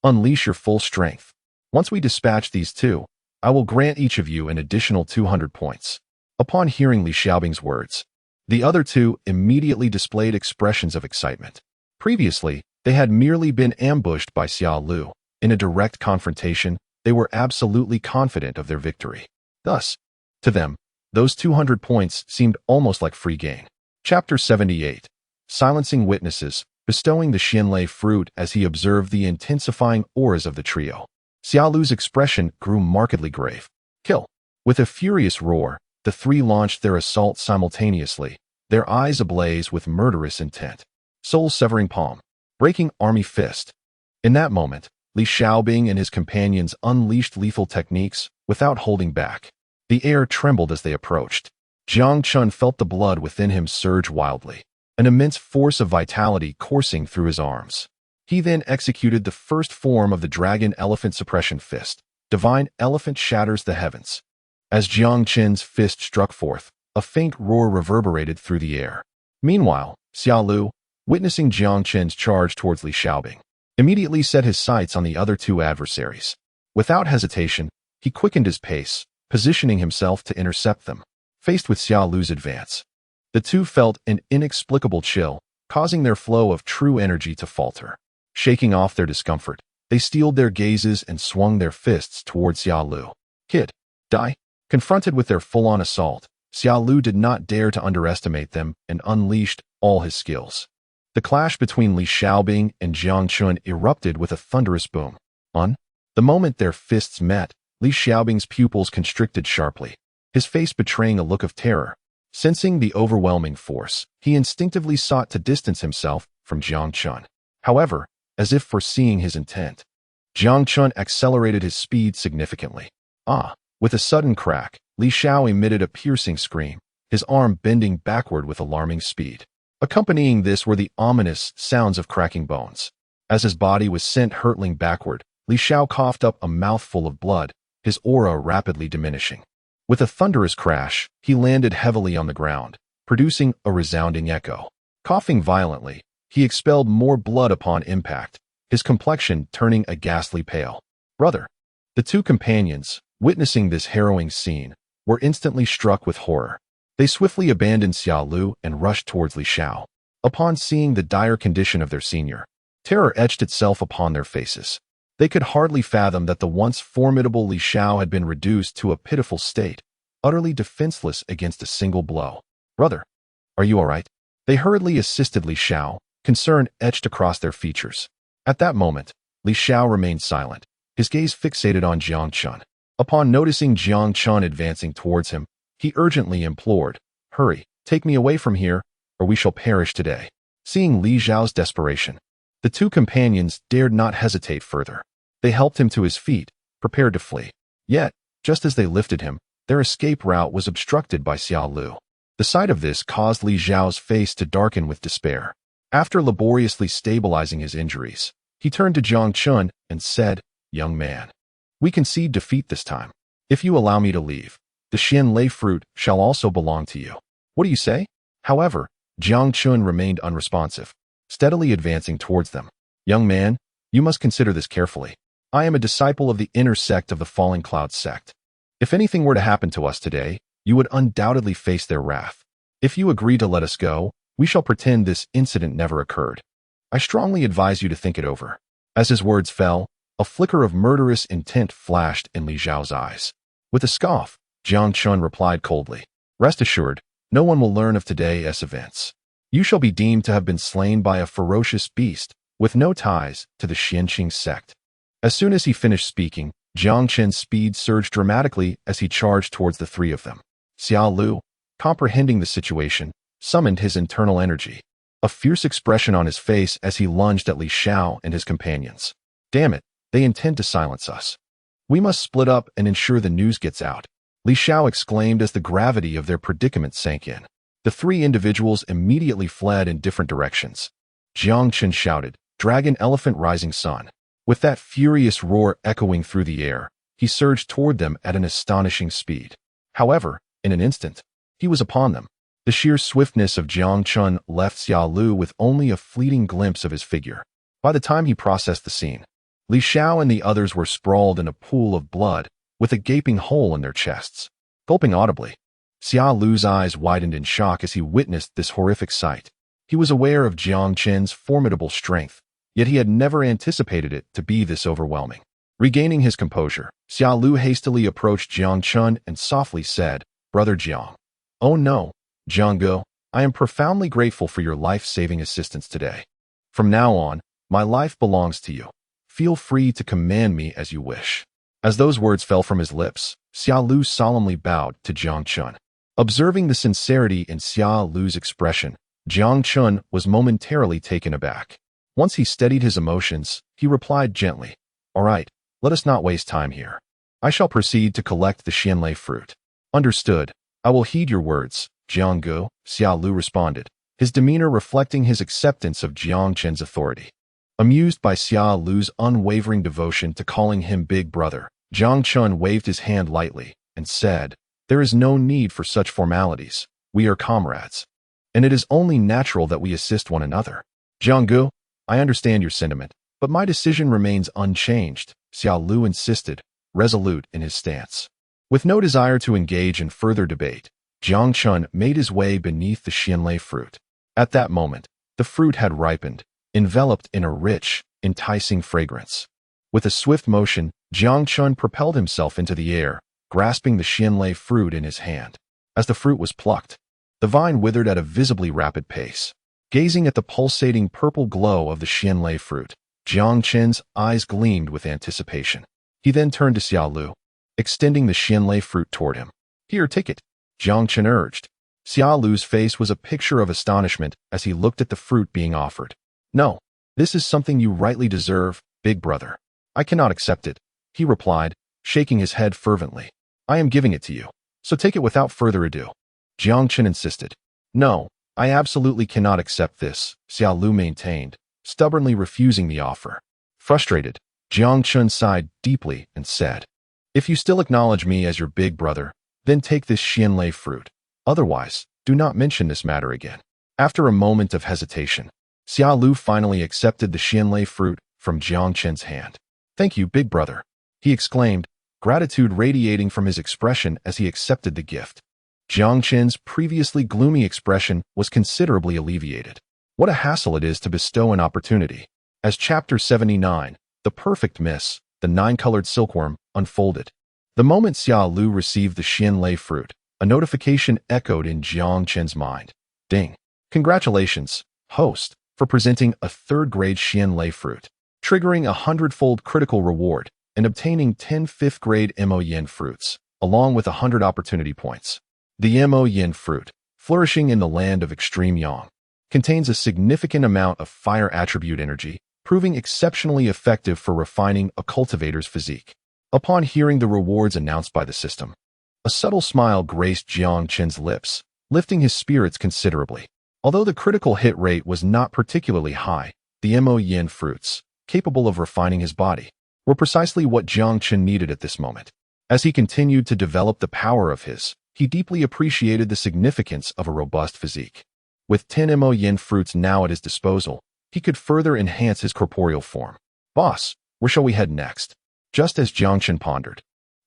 "Unleash your full strength. Once we dispatch these two, I will grant each of you an additional 200 points." Upon hearing Li Xiaobing's words, the other two immediately displayed expressions of excitement. Previously, they had merely been ambushed by Xiao Lu. In a direct confrontation, they were absolutely confident of their victory. Thus, to them, those 200 points seemed almost like free gain. Chapter 78. Silencing Witnesses, bestowing the Xianlei fruit as he observed the intensifying auras of the trio. Xiao Lu's expression grew markedly grave. "Kill!" With a furious roar, the three launched their assault simultaneously, their eyes ablaze with murderous intent. Soul-severing palm, breaking army fist. In that moment, Li Xiaobing and his companions unleashed lethal techniques without holding back. The air trembled as they approached. Jiang Chen felt the blood within him surge wildly, an immense force of vitality coursing through his arms. He then executed the first form of the Dragon Elephant Suppression Fist. Divine Elephant shatters the heavens. As Jiang Chen's fist struck forth, a faint roar reverberated through the air. Meanwhile, Xiao Lu, witnessing Jiang Chen's charge towards Li Xiaobing, immediately set his sights on the other two adversaries. Without hesitation, he quickened his pace, positioning himself to intercept them. Faced with Xiao Lu's advance, the two felt an inexplicable chill, causing their flow of true energy to falter. Shaking off their discomfort, they steeled their gazes and swung their fists towards Xiao Lu. "Kid, die!" Confronted with their full-on assault, Xiao Lu did not dare to underestimate them and unleashed all his skills. The clash between Li Xiaobing and Jiang Chen erupted with a thunderous boom. The moment their fists met, Li Xiaobing's pupils constricted sharply, his face betraying a look of terror. Sensing the overwhelming force, he instinctively sought to distance himself from Jiang Chen. However, as if foreseeing his intent, Jiang Chen accelerated his speed significantly. With a sudden crack, Li Xiao emitted a piercing scream, his arm bending backward with alarming speed. Accompanying this were the ominous sounds of cracking bones. As his body was sent hurtling backward, Li Xiao coughed up a mouthful of blood, his aura rapidly diminishing. With a thunderous crash, he landed heavily on the ground, producing a resounding echo. Coughing violently, he expelled more blood upon impact, his complexion turning a ghastly pale. "Brother!" The two companions, witnessing this harrowing scene, were instantly struck with horror. They swiftly abandoned Xiao Lu and rushed towards Li Xiao. Upon seeing the dire condition of their senior, terror etched itself upon their faces. They could hardly fathom that the once formidable Li Xiao had been reduced to a pitiful state, utterly defenseless against a single blow. "Brother, are you all right?" They hurriedly assisted Li Xiao, concern etched across their features. At that moment, Li Xiao remained silent, his gaze fixated on Jiang Chen. Upon noticing Jiang Chen advancing towards him, he urgently implored, "Hurry, take me away from here, or we shall perish today." Seeing Li Xiao's desperation, the two companions dared not hesitate further. They helped him to his feet, prepared to flee. Yet, just as they lifted him, their escape route was obstructed by Xiao Lu. The sight of this caused Li Xiao's face to darken with despair. After laboriously stabilizing his injuries, he turned to Jiang Chen and said, "Young man, we concede defeat this time. If you allow me to leave, the Xianlei fruit shall also belong to you. What do you say?" However, Jiang Chen remained unresponsive, steadily advancing towards them. "Young man, you must consider this carefully. I am a disciple of the inner sect of the Falling Cloud sect. If anything were to happen to us today, you would undoubtedly face their wrath. If you agree to let us go, we shall pretend this incident never occurred. I strongly advise you to think it over." As his words fell, a flicker of murderous intent flashed in Li Xiao's eyes. With a scoff, Jiang Chen replied coldly, "Rest assured, no one will learn of today's events. You shall be deemed to have been slain by a ferocious beast with no ties to the Xianqing sect." As soon as he finished speaking, Jiang Chen's speed surged dramatically as he charged towards the three of them. Xiao Lu, comprehending the situation, summoned his internal energy, a fierce expression on his face as he lunged at Li Xiao and his companions. "Damn it, they intend to silence us. We must split up and ensure the news gets out," Li Xiao exclaimed as the gravity of their predicament sank in. The three individuals immediately fled in different directions. Jiang Chen shouted, "Dragon Elephant Rising Sun." With that furious roar echoing through the air, he surged toward them at an astonishing speed. However, in an instant, he was upon them. The sheer swiftness of Jiang Chen left Xiao Lu with only a fleeting glimpse of his figure. By the time he processed the scene, Li Xiao and the others were sprawled in a pool of blood, with a gaping hole in their chests. Gulping audibly, Xiao Lu's eyes widened in shock as he witnessed this horrific sight. He was aware of Jiang Chen's formidable strength, yet he had never anticipated it to be this overwhelming. Regaining his composure, Xiao Lu hastily approached Jiang Chen and softly said, "Brother Jiang." "Oh no, Jiang Gu, I am profoundly grateful for your life-saving assistance today. From now on, my life belongs to you. Feel free to command me as you wish." As those words fell from his lips, Xiao Lu solemnly bowed to Jiang Chen. Observing the sincerity in Xiao Lu's expression, Jiang Chen was momentarily taken aback. Once he steadied his emotions, he replied gently, "All right, let us not waste time here. I shall proceed to collect the Xianlei fruit." "Understood. I will heed your words, Jiang Gu," Xiao Lu responded, his demeanor reflecting his acceptance of Jiang Chen's authority. Amused by Xiao Lu's unwavering devotion to calling him big brother, Jiang Chen waved his hand lightly and said, "There is no need for such formalities. We are comrades, and it is only natural that we assist one another." "Jiang Gu, I understand your sentiment, but my decision remains unchanged," Xiao Lu insisted, resolute in his stance. With no desire to engage in further debate, Jiang Chen made his way beneath the Xianlei fruit. At that moment, the fruit had ripened, enveloped in a rich, enticing fragrance. With a swift motion, Jiang Chen propelled himself into the air, grasping the Xianlei fruit in his hand. As the fruit was plucked, the vine withered at a visibly rapid pace. Gazing at the pulsating purple glow of the Xianlei fruit, Jiang Chen's eyes gleamed with anticipation. He then turned to Xiao Lu, extending the Xianlei fruit toward him. "Here, take it," Jiang Chen urged. Xiao Lu's face was a picture of astonishment as he looked at the fruit being offered. "No, this is something you rightly deserve, big brother. I cannot accept it," he replied, shaking his head fervently. "I am giving it to you, so take it without further ado." Jiang Chen insisted. "No, I absolutely cannot accept this," Xiao Lu maintained, stubbornly refusing the offer. Frustrated, Jiang Chen sighed deeply and said, "If you still acknowledge me as your big brother, Then take this Xianlei fruit. Otherwise, do not mention this matter again. After a moment of hesitation, Xia Lu finally accepted the Xianlei fruit from Jiang Chen's hand. Thank you, big brother, he exclaimed, gratitude radiating from his expression as he accepted the gift. Jiang Chen's previously gloomy expression was considerably alleviated. What a hassle it is to bestow an opportunity. As Chapter 79, The Perfect Miss, the nine-colored silkworm, unfolded. The moment Xia Lu received the Xianlei fruit, a notification echoed in Jiang Chen's mind. Ding. Congratulations, host, for presenting a third-grade Xianlei fruit, triggering a 100-fold critical reward, and obtaining 10 fifth-grade Mo Yin fruits, along with 100 opportunity points. The Mo Yin fruit, flourishing in the land of extreme yang, contains a significant amount of fire attribute energy, proving exceptionally effective for refining a cultivator's physique. Upon hearing the rewards announced by the system, a subtle smile graced Jiang Chen's lips, lifting his spirits considerably. Although the critical hit rate was not particularly high, the Mo Yin fruits, capable of refining his body, were precisely what Jiang Chen needed at this moment. As he continued to develop the power of he deeply appreciated the significance of a robust physique. With 10 Mo Yin fruits now at his disposal, he could further enhance his corporeal form. Boss, where shall we head next? Just as Jiang Chen pondered,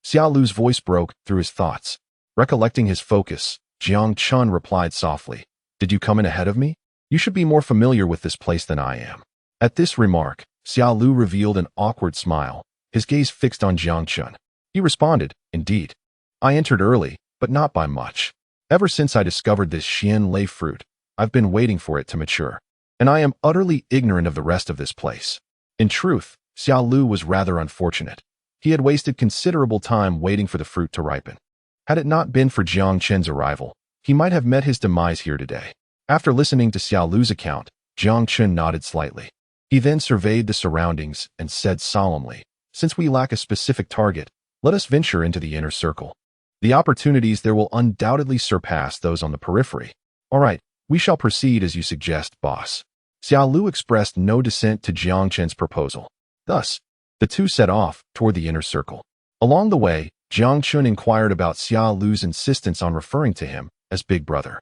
Xia Lu's voice broke through his thoughts. Recollecting his focus, Jiang Chen replied softly, Did you come in ahead of me? You should be more familiar with this place than I am. At this remark, Xia Lu revealed an awkward smile, his gaze fixed on Jiang Chen. He responded, Indeed. I entered early, but not by much. Ever since I discovered this Xianlei fruit, I've been waiting for it to mature, and I am utterly ignorant of the rest of this place. In truth, Xia Lu was rather unfortunate. He had wasted considerable time waiting for the fruit to ripen. Had it not been for Jiang Chen's arrival, he might have met his demise here today. After listening to Xia Lu's account, Jiang Chen nodded slightly. He then surveyed the surroundings and said solemnly, Since we lack a specific target, let us venture into the inner circle. The opportunities there will undoubtedly surpass those on the periphery. All right, we shall proceed as you suggest, boss. Xia Lu expressed no dissent to Jiang Chen's proposal. Thus, the two set off toward the inner circle. Along the way, Jiang Chen inquired about Xia Lu's insistence on referring to him as Big Brother.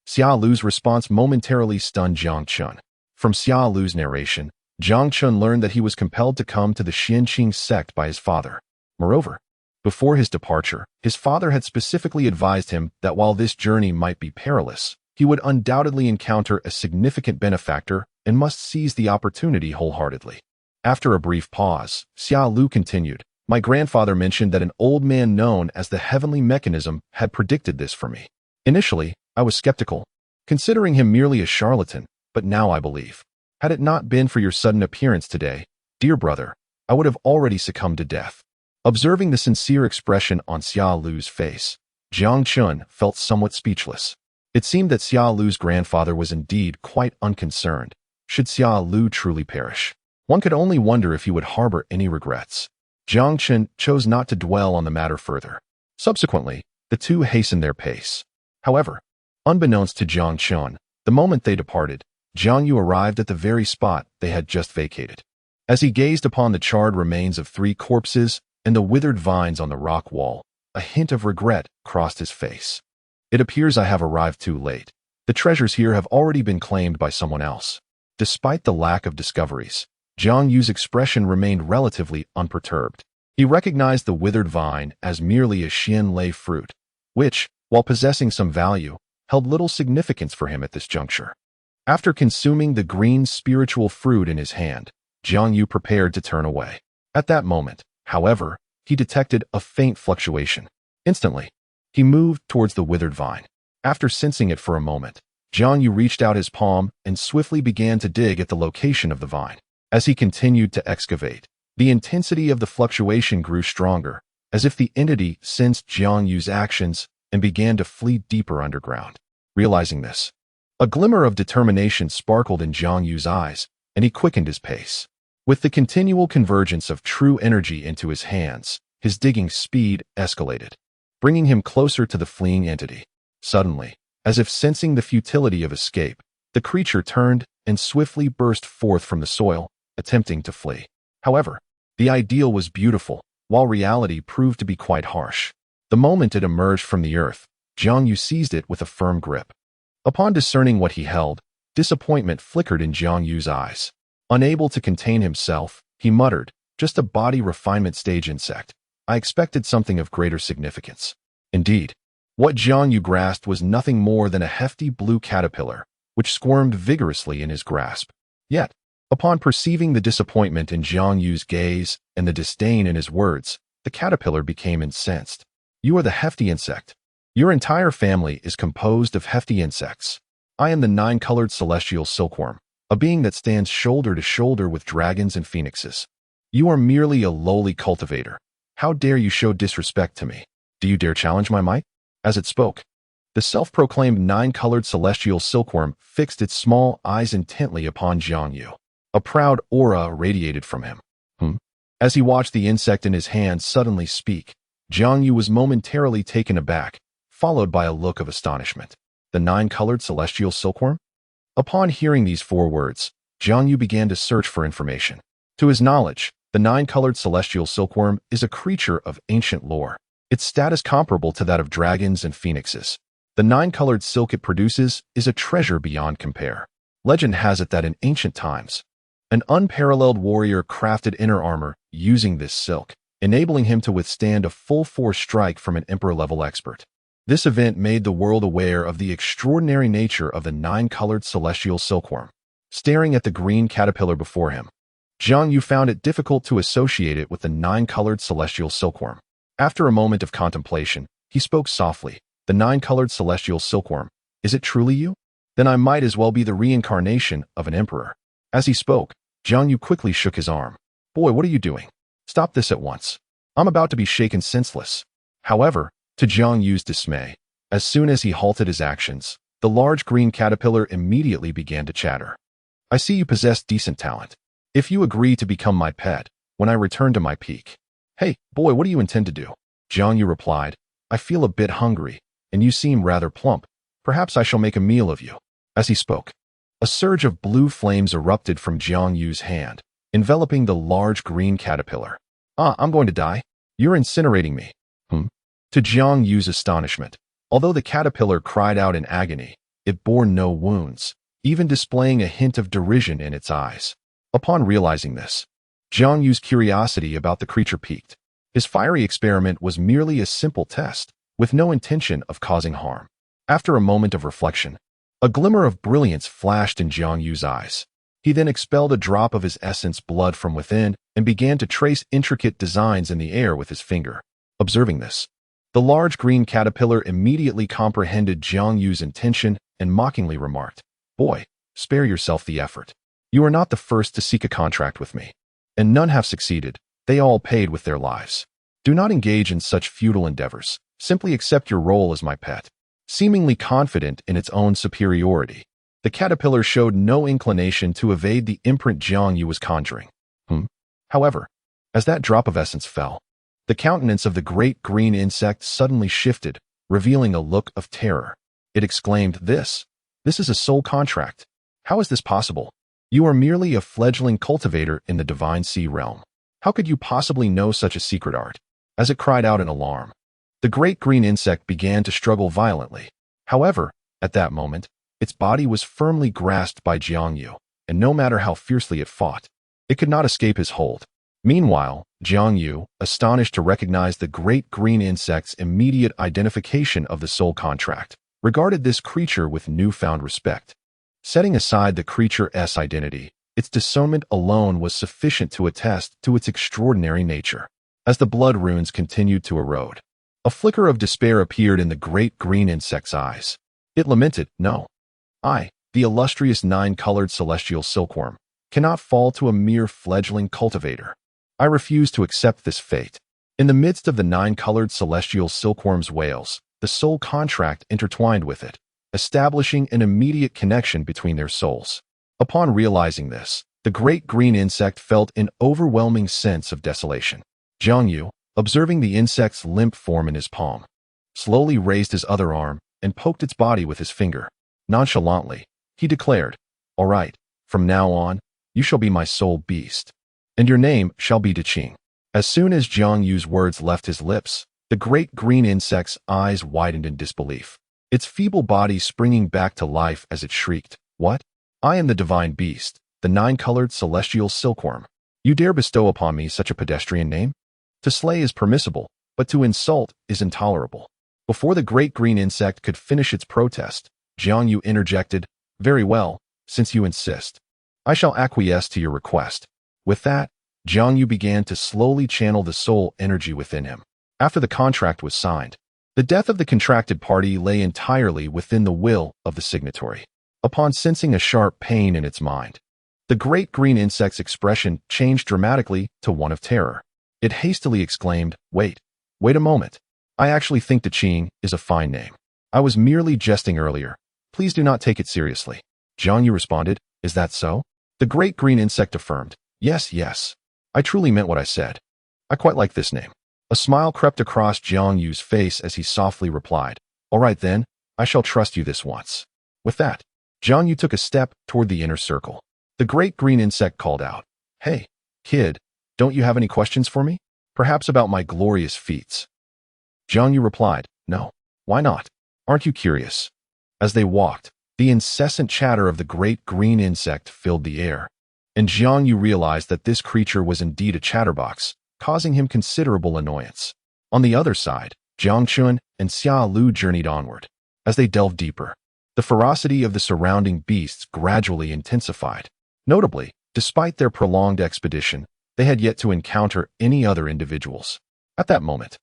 Xia Lu's response momentarily stunned Jiang Chen. From Xia Lu's narration, Jiang Chen learned that he was compelled to come to the Xianqing sect by his father. Moreover, before his departure, his father had specifically advised him that while this journey might be perilous, he would undoubtedly encounter a significant benefactor and must seize the opportunity wholeheartedly. After a brief pause, Xia Lu continued, My grandfather mentioned that an old man known as the Heavenly Mechanism had predicted this for me. Initially, I was skeptical, considering him merely a charlatan, but now I believe. Had it not been for your sudden appearance today, dear brother, I would have already succumbed to death. Observing the sincere expression on Xia Lu's face, Jiang Chen felt somewhat speechless. It seemed that Xia Lu's grandfather was indeed quite unconcerned. Should Xia Lu truly perish, one could only wonder if he would harbor any regrets. Jiang Chen chose not to dwell on the matter further. Subsequently, the two hastened their pace. However, unbeknownst to Jiang Chen, the moment they departed, Jiang Yu arrived at the very spot they had just vacated. As he gazed upon the charred remains of 3 corpses and the withered vines on the rock wall, a hint of regret crossed his face. It appears I have arrived too late. The treasures here have already been claimed by someone else. Despite the lack of discoveries, Jiang Yu's expression remained relatively unperturbed. He recognized the withered vine as merely a Xianlei fruit, which, while possessing some value, held little significance for him at this juncture. After consuming the green spiritual fruit in his hand, Jiang Yu prepared to turn away. At that moment, however, he detected a faint fluctuation. Instantly, he moved towards the withered vine. After sensing it for a moment, Jiang Yu reached out his palm and swiftly began to dig at the location of the vine. As he continued to excavate, the intensity of the fluctuation grew stronger, as if the entity sensed Jiang Yu's actions and began to flee deeper underground. Realizing this, a glimmer of determination sparkled in Jiang Yu's eyes, and he quickened his pace. With the continual convergence of true energy into his hands, his digging speed escalated, bringing him closer to the fleeing entity. Suddenly, as if sensing the futility of escape, the creature turned and swiftly burst forth from the soil, attempting to flee. However, the ideal was beautiful, while reality proved to be quite harsh. The moment it emerged from the earth, Jiang Yu seized it with a firm grip. Upon discerning what he held, disappointment flickered in Jiang Yu's eyes. Unable to contain himself, he muttered, "Just a body refinement stage insect. I expected something of greater significance." Indeed, what Jiang Yu grasped was nothing more than a hefty blue caterpillar, which squirmed vigorously in his grasp. Yet, upon perceiving the disappointment in Jiang Yu's gaze and the disdain in his words, the caterpillar became incensed. "You are the hefty insect. Your entire family is composed of hefty insects. I am the nine-colored celestial silkworm, a being that stands shoulder to shoulder with dragons and phoenixes. You are merely a lowly cultivator. How dare you show disrespect to me? Do you dare challenge my might?" As it spoke, the self-proclaimed nine-colored celestial silkworm fixed its small eyes intently upon Jiang Yu. A proud aura radiated from him. As he watched the insect in his hand suddenly speak, Jiang Yu was momentarily taken aback, followed by a look of astonishment. The nine-colored celestial silkworm? Upon hearing these four words, Jiang Yu began to search for information. To his knowledge, the nine-colored celestial silkworm is a creature of ancient lore, its status comparable to that of dragons and phoenixes. The nine-colored silk it produces is a treasure beyond compare. Legend has it that in ancient times, an unparalleled warrior crafted inner armor using this silk, enabling him to withstand a full-force strike from an emperor-level expert. This event made the world aware of the extraordinary nature of the nine-colored celestial silkworm. Staring at the green caterpillar before him, Jiang Yu found it difficult to associate it with the nine-colored celestial silkworm. After a moment of contemplation, he spoke softly. "The nine-colored celestial silkworm, is it truly you? Then I might as well be the reincarnation of an emperor." As he spoke, Jiang Yu quickly shook his arm. "Boy, what are you doing? Stop this at once. I'm about to be shaken senseless." However, to Jiang Yu's dismay, as soon as he halted his actions, the large green caterpillar immediately began to chatter. "I see you possess decent talent. If you agree to become my pet, when I return to my peak." "Hey, boy, what do you intend to do?" Jiang Yu replied, "I feel a bit hungry, and you seem rather plump. Perhaps I shall make a meal of you." As he spoke, a surge of blue flames erupted from Jiang Yu's hand, enveloping the large green caterpillar. I'm going to die. You're incinerating me." To Jiang Yu's astonishment, although the caterpillar cried out in agony, it bore no wounds, even displaying a hint of derision in its eyes. Upon realizing this, Jiang Yu's curiosity about the creature piqued. His fiery experiment was merely a simple test, with no intention of causing harm. After a moment of reflection, a glimmer of brilliance flashed in Jiang Yu's eyes. He then expelled a drop of his essence blood from within and began to trace intricate designs in the air with his finger. Observing this, the large green caterpillar immediately comprehended Jiang Yu's intention and mockingly remarked, "Boy, spare yourself the effort. You are not the first to seek a contract with me, and none have succeeded. They all paid with their lives. Do not engage in such futile endeavors. Simply accept your role as my pet." Seemingly confident in its own superiority, the caterpillar showed no inclination to evade the imprint Jiang Yu was conjuring. However, as that drop of essence fell, the countenance of the great green insect suddenly shifted, revealing a look of terror. It exclaimed, This is a soul contract. How is this possible? You are merely a fledgling cultivator in the divine sea realm. How could you possibly know such a secret art?" As it cried out in alarm, the great green insect began to struggle violently. However, at that moment, its body was firmly grasped by Jiang Yu, and no matter how fiercely it fought, it could not escape his hold. Meanwhile, Jiang Yu, astonished to recognize the great green insect's immediate identification of the soul contract, regarded this creature with newfound respect. Setting aside the creature's identity, its discernment alone was sufficient to attest to its extraordinary nature. As the blood runes continued to erode, a flicker of despair appeared in the great green insect's eyes. It lamented, "No, I, the illustrious nine-colored celestial silkworm, cannot fall to a mere fledgling cultivator. I refuse to accept this fate." In the midst of the nine-colored celestial silkworm's wails, the soul contract intertwined with it, establishing an immediate connection between their souls. Upon realizing this, the great green insect felt an overwhelming sense of desolation. Jiang Yu, observing the insect's limp form in his palm, slowly raised his other arm and poked its body with his finger. Nonchalantly, he declared, "All right, from now on, you shall be my soul beast, and your name shall be Daoxin." As soon as Jiang Yu's words left his lips, The great green insect's eyes widened in disbelief, its feeble body springing back to life as it shrieked, "What? I am the divine beast, the nine-colored celestial silkworm. You dare bestow upon me such a pedestrian name? To slay is permissible, but to insult is intolerable." Before the great green insect could finish its protest, Jiang Yu interjected, "Very well, since you insist. I shall acquiesce to your request." With that, Jiang Yu began to slowly channel the soul energy within him. After the contract was signed, the death of the contracted party lay entirely within the will of the signatory. Upon sensing a sharp pain in its mind, the great green insect's expression changed dramatically to one of terror. It hastily exclaimed, wait a moment. I actually think Tianxiang is a fine name. I was merely jesting earlier. Please do not take it seriously." Jiang Yu responded, "Is that so?" The great green insect affirmed, Yes. I truly meant what I said. I quite like this name." A smile crept across Jiang Yu's face as he softly replied, "All right then, I shall trust you this once." With that, Jiang Yu took a step toward the inner circle. The great green insect called out, "Hey, kid, don't you have any questions for me? Perhaps about my glorious feats?" Jiang Yu replied, "No. Why not? Aren't you curious?" As they walked, the incessant chatter of the great green insect filled the air, and Jiang Yu realized that this creature was indeed a chatterbox, causing him considerable annoyance. On the other side, Jiang Chen and Xia Lu journeyed onward. As they delved deeper, the ferocity of the surrounding beasts gradually intensified. Notably, despite their prolonged expedition, they had yet to encounter any other individuals. At that moment,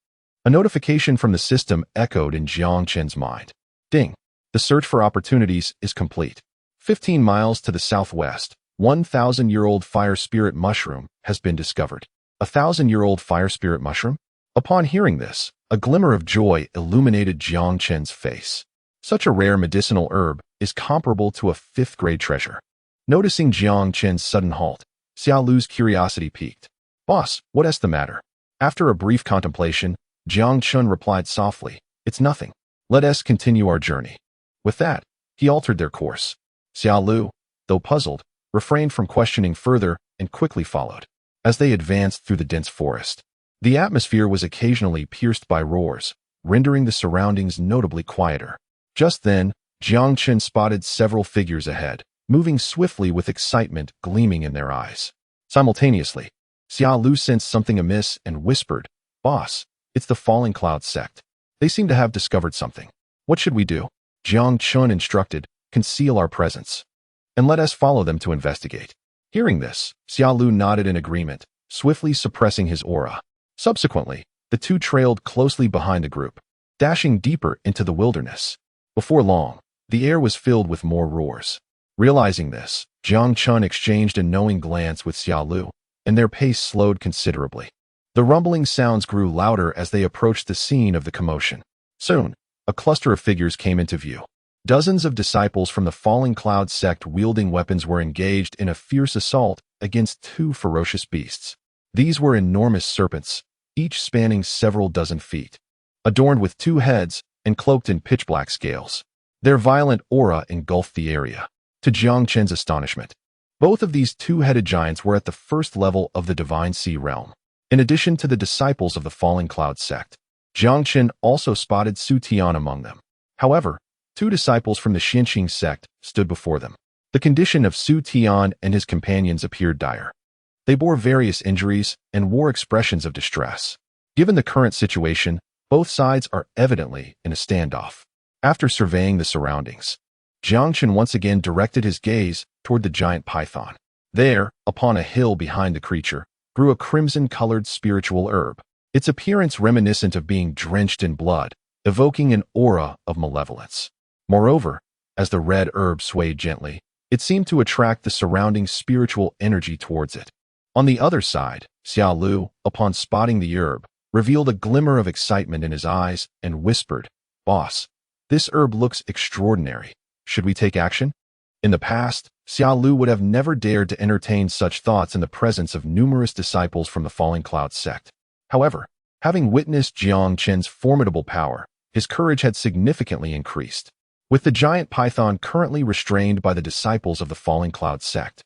a notification from the system echoed in Jiang Chen's mind. Ding! The search for opportunities is complete. 15 miles to the southwest, 1,000-year-old fire spirit mushroom has been discovered. 1,000-year-old fire spirit mushroom? Upon hearing this, a glimmer of joy illuminated Jiang Chen's face. Such a rare medicinal herb is comparable to a fifth-grade treasure. Noticing Jiang Chen's sudden halt, Xia Lu's curiosity piqued. "Boss, what's the matter?" After a brief contemplation, Jiang Chen replied softly, "It's nothing. Let us continue our journey." With that, he altered their course. Xia Lu, though puzzled, refrained from questioning further and quickly followed. As they advanced through the dense forest, the atmosphere was occasionally pierced by roars, rendering the surroundings notably quieter. Just then, Jiang Chen spotted several figures ahead, moving swiftly with excitement gleaming in their eyes. Simultaneously, Xia Lu sensed something amiss and whispered, "Boss, it's the Falling Cloud sect. They seem to have discovered something. What should we do?" Jiang Chen instructed, "Conceal our presence, and let us follow them to investigate." Hearing this, Xia Lu nodded in agreement, swiftly suppressing his aura. Subsequently, the two trailed closely behind the group, dashing deeper into the wilderness. Before long, the air was filled with more roars. Realizing this, Jiang Chen exchanged a knowing glance with Xia Lu, and their pace slowed considerably. The rumbling sounds grew louder as they approached the scene of the commotion. Soon, a cluster of figures came into view. Dozens of disciples from the Falling Cloud sect wielding weapons were engaged in a fierce assault against two ferocious beasts. These were enormous serpents, each spanning several dozen feet, adorned with two heads and cloaked in pitch-black scales. Their violent aura engulfed the area. To Jiang Chen's astonishment, both of these two-headed giants were at the first level of the Divine Sea realm. In addition to the disciples of the Falling Cloud sect, Jiang Chen also spotted Su Tian among them. However, two disciples from the Tianxiang sect stood before them. The condition of Su Tian and his companions appeared dire. They bore various injuries and wore expressions of distress. Given the current situation, both sides are evidently in a standoff. After surveying the surroundings, Jiang Chen once again directed his gaze toward the giant python. There, upon a hill behind the creature, grew a crimson-colored spiritual herb, its appearance reminiscent of being drenched in blood, evoking an aura of malevolence. Moreover, as the red herb swayed gently, it seemed to attract the surrounding spiritual energy towards it. On the other side, Xia Lu, upon spotting the herb, revealed a glimmer of excitement in his eyes and whispered, "Boss, this herb looks extraordinary. Should we take action?" In the past, Xia Lu would have never dared to entertain such thoughts in the presence of numerous disciples from the Falling Cloud sect. However, having witnessed Jiang Chen's formidable power, his courage had significantly increased. With the giant python currently restrained by the disciples of the Falling Cloud sect,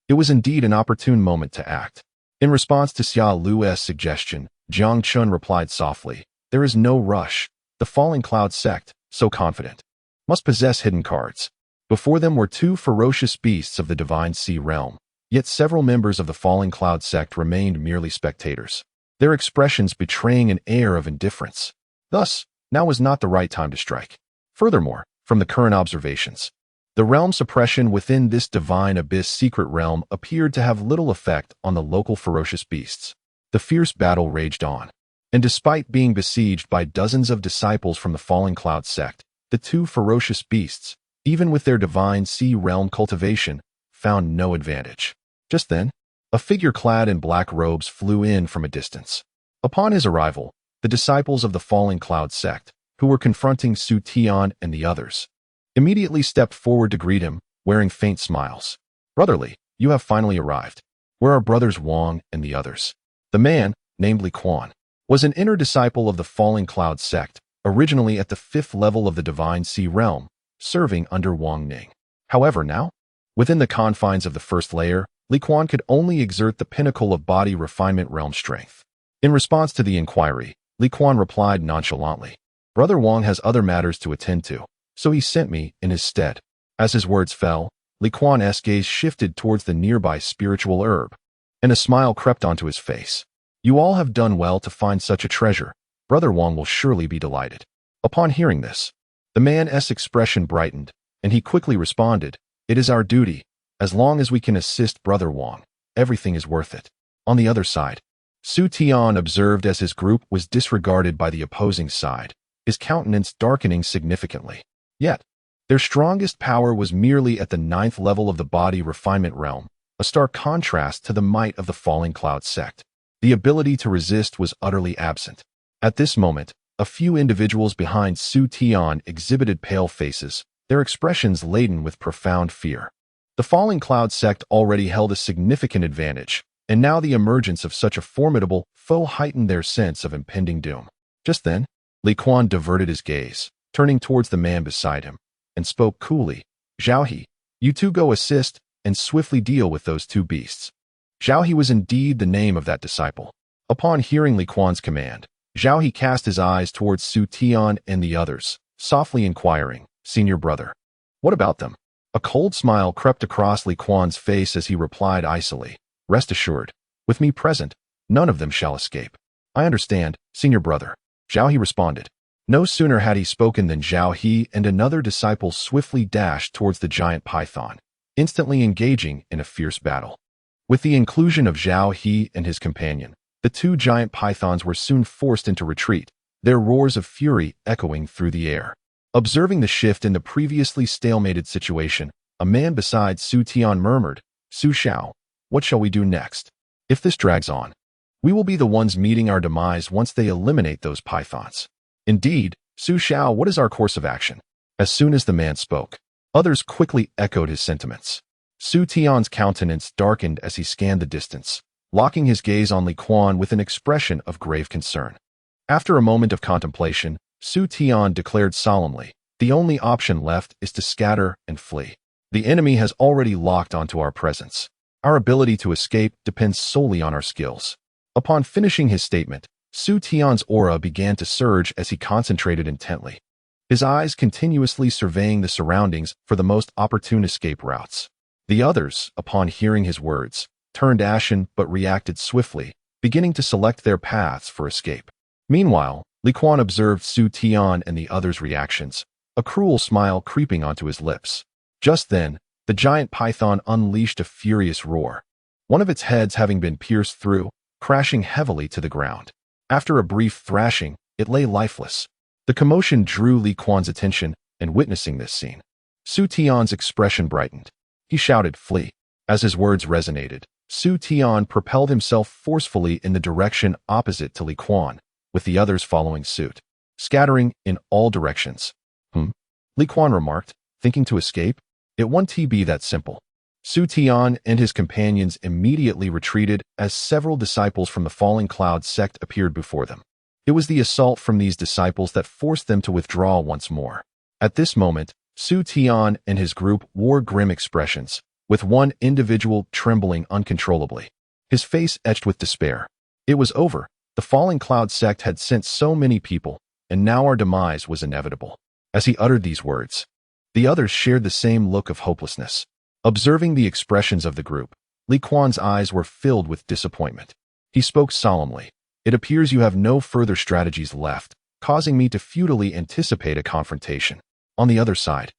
it was indeed an opportune moment to act. In response to Xia Lu's suggestion, Jiang Chen replied softly, There is no rush. The Falling Cloud sect, so confident, must possess hidden cards. Before them were two ferocious beasts of the Divine Sea realm, yet several members of the Falling Cloud sect remained merely spectators, their expressions betraying an air of indifference. Thus, now was not the right time to strike. Furthermore, from the current observations, the realm suppression within this divine abyss secret realm appeared to have little effect on the local ferocious beasts. The fierce battle raged on, and despite being besieged by dozens of disciples from the Falling Cloud sect, the two ferocious beasts, even with their divine sea realm cultivation, found no advantage. Just then, a figure clad in black robes flew in from a distance. Upon his arrival, the disciples of the Falling Cloud sect, who were confronting Su Tian and the others, immediately stepped forward to greet him, wearing faint smiles. "Brotherly, you have finally arrived. Where are brothers Wang and the others?" The man, named Li Quan, was an inner disciple of the Falling Cloud sect, originally at the 5th level of the Divine Sea realm, serving under Wang Ning. However, now, within the confines of the first layer, Li Quan could only exert the pinnacle of body refinement realm strength. In response to the inquiry, Li Quan replied nonchalantly, "Brother Wang has other matters to attend to, so he sent me in his stead." As his words fell, Li Quan's gaze shifted towards the nearby spiritual herb, and a smile crept onto his face. "You all have done well to find such a treasure. Brother Wang will surely be delighted." Upon hearing this, the man's expression brightened, and he quickly responded, "It is our duty. As long as we can assist Brother Wang, everything is worth it." On the other side, Su Tian observed as his group was disregarded by the opposing side, his countenance darkening significantly. Yet, their strongest power was merely at the 9th level of the body refinement realm, a stark contrast to the might of the Falling Cloud sect. The ability to resist was utterly absent. At this moment, a few individuals behind Su Tian exhibited pale faces, their expressions laden with profound fear. The Falling Cloud sect already held a significant advantage, and now the emergence of such a formidable foe heightened their sense of impending doom. Just then, Li Quan diverted his gaze, turning towards the man beside him, and spoke coolly, "Zhao He, you two go assist and swiftly deal with those two beasts." Zhao He was indeed the name of that disciple. Upon hearing Li Quan's command, Zhao He cast his eyes towards Su Tian and the others, softly inquiring, "Senior brother, what about them?" A cold smile crept across Li Quan's face as he replied icily, "Rest assured, with me present, none of them shall escape." "I understand, senior brother," Zhao He responded. No sooner had he spoken than Zhao He and another disciple swiftly dashed towards the giant python, instantly engaging in a fierce battle. With the inclusion of Zhao He and his companion, the two giant pythons were soon forced into retreat, their roars of fury echoing through the air. Observing the shift in the previously stalemated situation, a man beside Su Tian murmured, "Su Xiao, what shall we do next? If this drags on, we will be the ones meeting our demise once they eliminate those pythons." "Indeed, Su Xiao, what is our course of action?" As soon as the man spoke, others quickly echoed his sentiments. Su Tian's countenance darkened as he scanned the distance, locking his gaze on Li Quan with an expression of grave concern. After a moment of contemplation, Su Tian declared solemnly, "The only option left is to scatter and flee. The enemy has already locked onto our presence. Our ability to escape depends solely on our skills." Upon finishing his statement, Su Tian's aura began to surge as he concentrated intently, his eyes continuously surveying the surroundings for the most opportune escape routes. The others, upon hearing his words, turned ashen but reacted swiftly, beginning to select their paths for escape. Meanwhile, Li Quan observed Su Tian and the others' reactions, a cruel smile creeping onto his lips. Just then, the giant python unleashed a furious roar, one of its heads having been pierced through, crashing heavily to the ground. After a brief thrashing, it lay lifeless. The commotion drew Li Quan's attention, and witnessing this scene, Su Tian's expression brightened. He shouted, "Flee." As his words resonated, Su Tian propelled himself forcefully in the direction opposite to Li Quan, with the others following suit, scattering in all directions. Li Quan remarked, thinking to escape? It won't be that simple. Su Tian and his companions immediately retreated as several disciples from the Falling Cloud sect appeared before them. It was the assault from these disciples that forced them to withdraw once more. At this moment, Su Tian and his group wore grim expressions, with one individual trembling uncontrollably, his face etched with despair. It was over. The falling cloud sect had sent so many people, and now our demise was inevitable. As he uttered these words, the others shared the same look of hopelessness. Observing the expressions of the group, Li Quan's eyes were filled with disappointment. He spoke solemnly. It appears you have no further strategies left, causing me to futilely anticipate a confrontation. On the other side,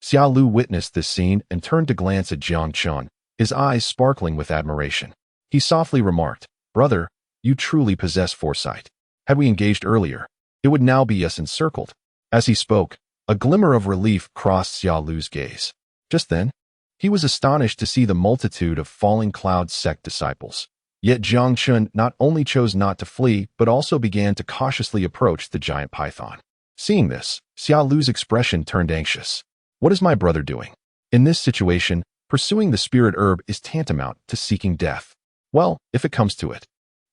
Xia Lu witnessed this scene and turned to glance at Jiang Chen, his eyes sparkling with admiration. He softly remarked, "Brother, you truly possess foresight. Had we engaged earlier, it would now be us encircled." As he spoke, a glimmer of relief crossed Xia Lu's gaze. Just then, he was astonished to see the multitude of falling cloud sect disciples. Yet Jiang Chen not only chose not to flee, but also began to cautiously approach the giant python. Seeing this, Xia Lu's expression turned anxious. What is my brother doing? In this situation, pursuing the spirit herb is tantamount to seeking death. Well, if it comes to it,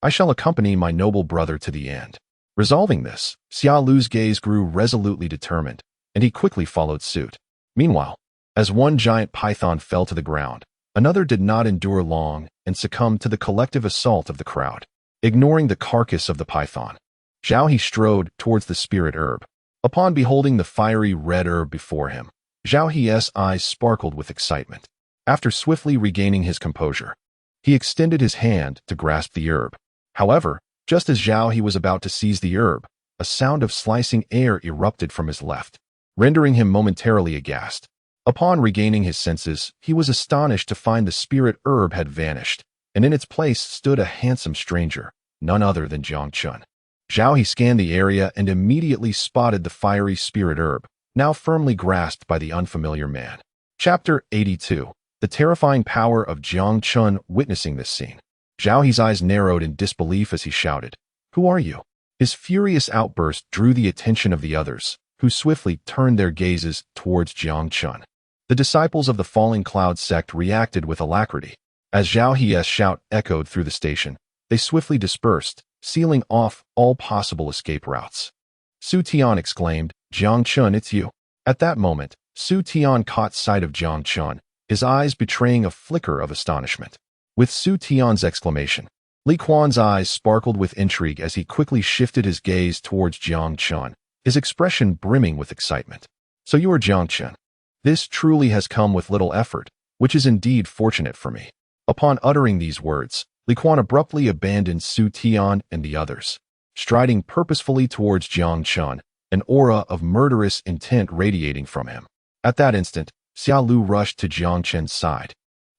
I shall accompany my noble brother to the end. Resolving this, Xia Lu's gaze grew resolutely determined, and he quickly followed suit. Meanwhile, as one giant python fell to the ground, another did not endure long and succumbed to the collective assault of the crowd. Ignoring the carcass of the python, Zhao He strode towards the spirit herb. Upon beholding the fiery red herb before him, Zhao He's eyes sparkled with excitement. After swiftly regaining his composure, he extended his hand to grasp the herb. However, just as Zhao He was about to seize the herb, a sound of slicing air erupted from his left, rendering him momentarily aghast. Upon regaining his senses, he was astonished to find the spirit herb had vanished, and in its place stood a handsome stranger, none other than Jiang Chen. Zhao He scanned the area and immediately spotted the fiery spirit herb, now firmly grasped by the unfamiliar man. Chapter 82. The terrifying power of Jiang Chen. Witnessing this scene, Zhao He's eyes narrowed in disbelief as he shouted, "Who are you?" His furious outburst drew the attention of the others, who swiftly turned their gazes towards Jiang Chen. The disciples of the falling cloud sect reacted with alacrity. As Zhao He's shout echoed through the station, they swiftly dispersed, sealing off all possible escape routes. Su Tian exclaimed, "Jiang Chen, it's you." At that moment, Su Tian caught sight of Jiang Chen, his eyes betraying a flicker of astonishment. With Su Tian's exclamation, Li Quan's eyes sparkled with intrigue as he quickly shifted his gaze towards Jiang Chen, his expression brimming with excitement. "So you are Jiang Chen. This truly has come with little effort, which is indeed fortunate for me." Upon uttering these words, Li Quan abruptly abandoned Su Tian and the others. Striding purposefully towards Jiang Chen, an aura of murderous intent radiating from him. At that instant, Xia Lu rushed to Jiang Chen's side,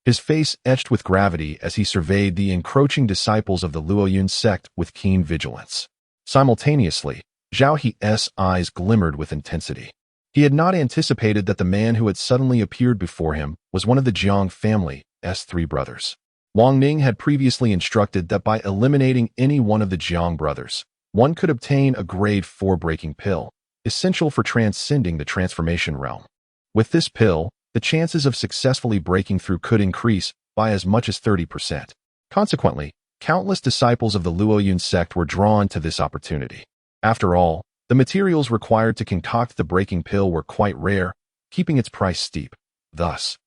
his face etched with gravity as he surveyed the encroaching disciples of the Luoyun sect with keen vigilance. Simultaneously, Zhao He's eyes glimmered with intensity. He had not anticipated that the man who had suddenly appeared before him was one of the Jiang family's three brothers. Wang Ning had previously instructed that by eliminating any one of the Jiang brothers, one could obtain a grade 4 breaking pill, essential for transcending the transformation realm. With this pill, the chances of successfully breaking through could increase by as much as 30%. Consequently, countless disciples of the Luoyun sect were drawn to this opportunity. After all, the materials required to concoct the breaking pill were quite rare, keeping its price steep. Thus,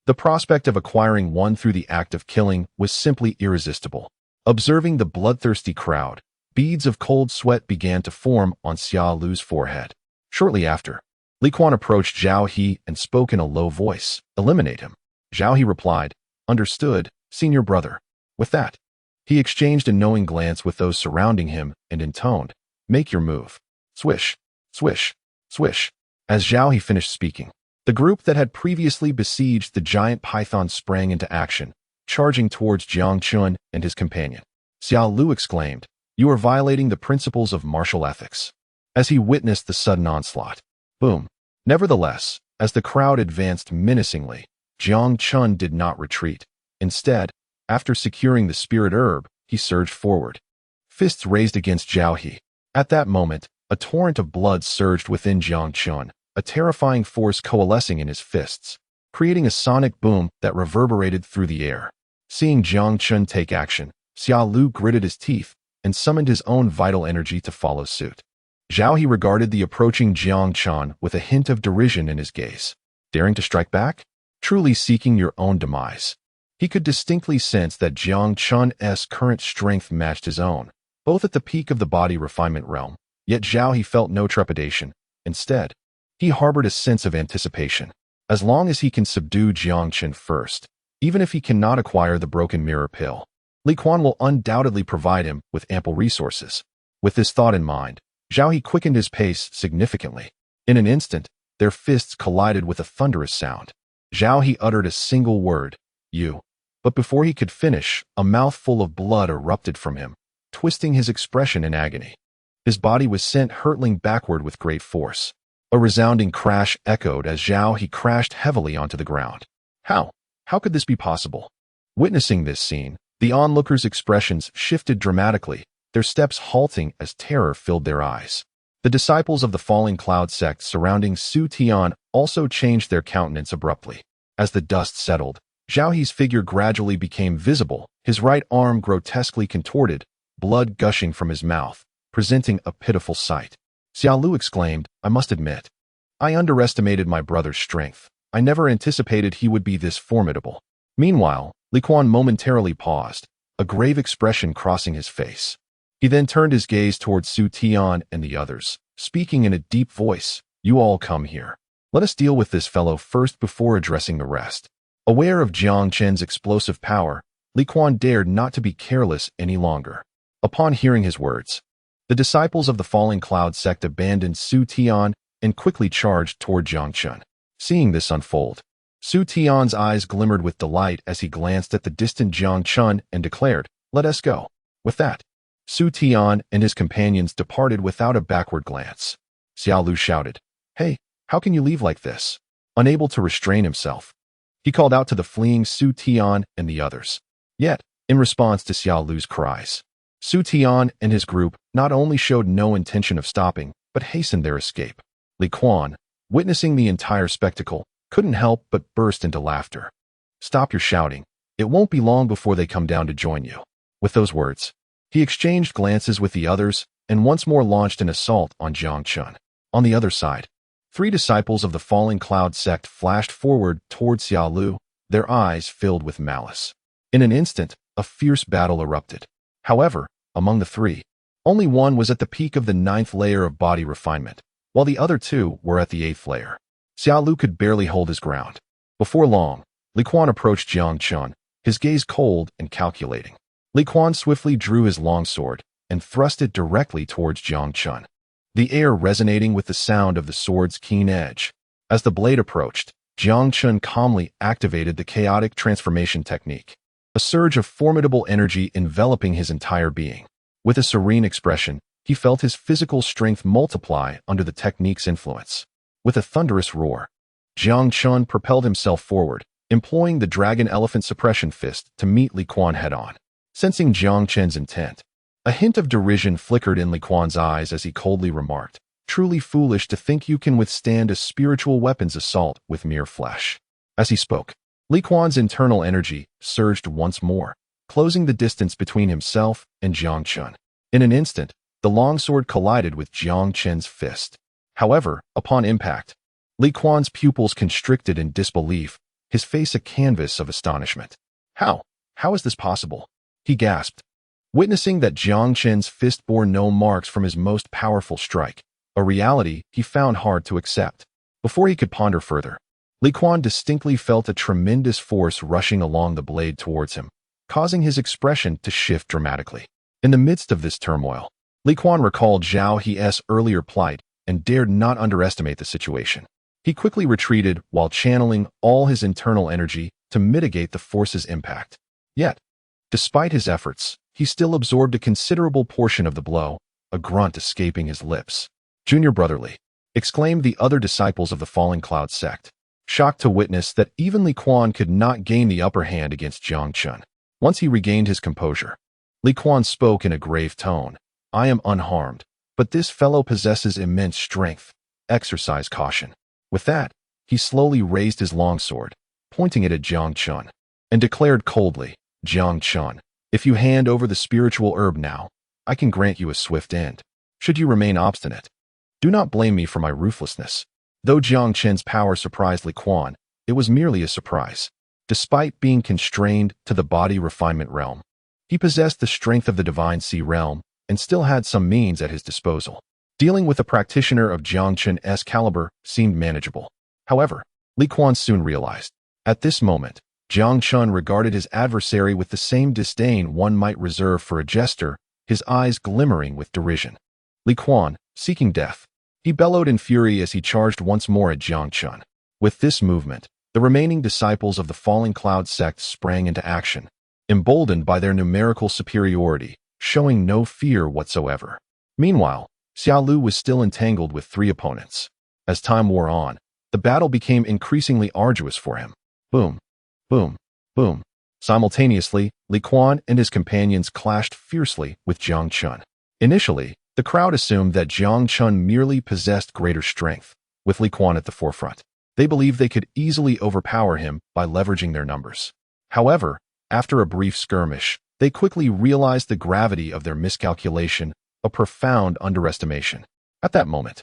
the prospect of acquiring one through the act of killing was simply irresistible. Observing the bloodthirsty crowd, beads of cold sweat began to form on Xia Lu's forehead. Shortly after, Li Quan approached Zhao He and spoke in a low voice, "Eliminate him." Zhao He replied, "Understood, senior brother." With that, he exchanged a knowing glance with those surrounding him and intoned, "Make your move." Swish, swish, swish. As Zhao He finished speaking, the group that had previously besieged the giant python sprang into action, charging towards Jiang Chen and his companion. Xia Lu exclaimed, "You are violating the principles of martial ethics." As he witnessed the sudden onslaught. Boom. Nevertheless, as the crowd advanced menacingly, Jiang Chen did not retreat. Instead, after securing the spirit herb, he surged forward, fists raised against Zhao He. At that moment, a torrent of blood surged within Jiang Chen, a terrifying force coalescing in his fists, creating a sonic boom that reverberated through the air. Seeing Jiang Chen take action, Xia Lu gritted his teeth and summoned his own vital energy to follow suit. Zhao He regarded the approaching Jiang Chen with a hint of derision in his gaze. Daring to strike back? Truly seeking your own demise. He could distinctly sense that Jiang Chen's current strength matched his own, both at the peak of the body refinement realm. Yet Zhao He felt no trepidation. Instead, he harbored a sense of anticipation. As long as he can subdue Jiang Chen first, even if he cannot acquire the broken mirror pill, Li Quan will undoubtedly provide him with ample resources. With this thought in mind, Zhao He quickened his pace significantly. In an instant, their fists collided with a thunderous sound. Zhao He uttered a single word, "You." But before he could finish, a mouthful of blood erupted from him, twisting his expression in agony. His body was sent hurtling backward with great force. A resounding crash echoed as Zhao He crashed heavily onto the ground. How? How could this be possible? Witnessing this scene, the onlookers' expressions shifted dramatically, their steps halting as terror filled their eyes. The disciples of the Falling Cloud sect surrounding Su Tian also changed their countenance abruptly. As the dust settled, Zhao He's figure gradually became visible, his right arm grotesquely contorted, blood gushing from his mouth, presenting a pitiful sight. Xiao Lu exclaimed, "I must admit, I underestimated my brother's strength. I never anticipated he would be this formidable." Meanwhile, Li Quan momentarily paused, a grave expression crossing his face. He then turned his gaze towards Su Tian and the others, speaking in a deep voice, "You all come here. Let us deal with this fellow first before addressing the rest." Aware of Jiang Chen's explosive power, Li Quan dared not to be careless any longer. Upon hearing his words, the disciples of the Falling Cloud sect abandoned Su Tian and quickly charged toward Jiang Chen. Seeing this unfold, Su Tian's eyes glimmered with delight as he glanced at the distant Jiang Chen and declared, "Let us go." With that, Su Tian and his companions departed without a backward glance. Xiao Lu shouted, "Hey, how can you leave like this?" Unable to restrain himself, he called out to the fleeing Su Tian and the others. Yet, in response to Xiao Lu's cries, Su Tian and his group not only showed no intention of stopping, but hastened their escape. Li Quan, witnessing the entire spectacle, couldn't help but burst into laughter. "Stop your shouting. It won't be long before they come down to join you." With those words, he exchanged glances with the others and once more launched an assault on Jiang Chen. On the other side, 3 disciples of the Falling Cloud sect flashed forward toward Xiao Lu, their eyes filled with malice. In an instant, a fierce battle erupted. However, among the 3, only one was at the peak of the 9th layer of body refinement, while the other 2 were at the 8th layer. Xiao Lu could barely hold his ground. Before long, Li Quan approached Jiang Chen, his gaze cold and calculating. Li Quan swiftly drew his longsword and thrust it directly towards Jiang Chen, the air resonating with the sound of the sword's keen edge. As the blade approached, Jiang Chen calmly activated the chaotic transformation technique, a surge of formidable energy enveloping his entire being. With a serene expression, he felt his physical strength multiply under the technique's influence. With a thunderous roar, Jiang Chen propelled himself forward, employing the Dragon Elephant Suppression Fist to meet Li Quan head-on. Sensing Jiang Chen's intent, a hint of derision flickered in Li Quan's eyes as he coldly remarked, "Truly foolish to think you can withstand a spiritual weapon's assault with mere flesh." As he spoke, Li Quan's internal energy surged once more, closing the distance between himself and Jiang Chen. In an instant, the longsword collided with Jiang Chen's fist. However, upon impact, Li Quan's pupils constricted in disbelief, his face a canvas of astonishment. How is this possible?" he gasped, witnessing that Jiang Chen's fist bore no marks from his most powerful strike, a reality he found hard to accept. Before he could ponder further, Li Quan distinctly felt a tremendous force rushing along the blade towards him, causing his expression to shift dramatically. In the midst of this turmoil, Li Quan recalled Zhao He's earlier plight and dared not underestimate the situation. He quickly retreated while channeling all his internal energy to mitigate the force's impact. Yet, despite his efforts, he still absorbed a considerable portion of the blow, a grunt escaping his lips. "Junior brotherly," exclaimed the other disciples of the Falling Cloud sect, shocked to witness that even Li Quan could not gain the upper hand against Jiang Chen. Once he regained his composure, Li Quan spoke in a grave tone, "I am unharmed, but this fellow possesses immense strength. Exercise caution." With that, he slowly raised his longsword, pointing it at Jiang Chen, and declared coldly, "Jiang Chen, if you hand over the spiritual herb now, I can grant you a swift end. Should you remain obstinate, do not blame me for my ruthlessness." Though Jiang Chen's power surprised Li Quan, it was merely a surprise. Despite being constrained to the body refinement realm, he possessed the strength of the Divine Sea realm, and still had some means at his disposal. Dealing with a practitioner of Jiang Chen's caliber seemed manageable. However, Li Quan soon realized. At this moment, Jiang Chen regarded his adversary with the same disdain one might reserve for a jester, his eyes glimmering with derision. Li Quan, seeking death. He bellowed in fury as he charged once more at Jiang Chen. With this movement, the remaining disciples of the Falling Cloud sect sprang into action, emboldened by their numerical superiority, showing no fear whatsoever. Meanwhile, Xiao Lu was still entangled with 3 opponents. As time wore on, the battle became increasingly arduous for him. Boom, boom, boom. Simultaneously, Li Quan and his companions clashed fiercely with Jiang Chen. Initially, the crowd assumed that Jiang Chen merely possessed greater strength, with Li Quan at the forefront. They believed they could easily overpower him by leveraging their numbers. However, after a brief skirmish, they quickly realized the gravity of their miscalculation, a profound underestimation. At that moment,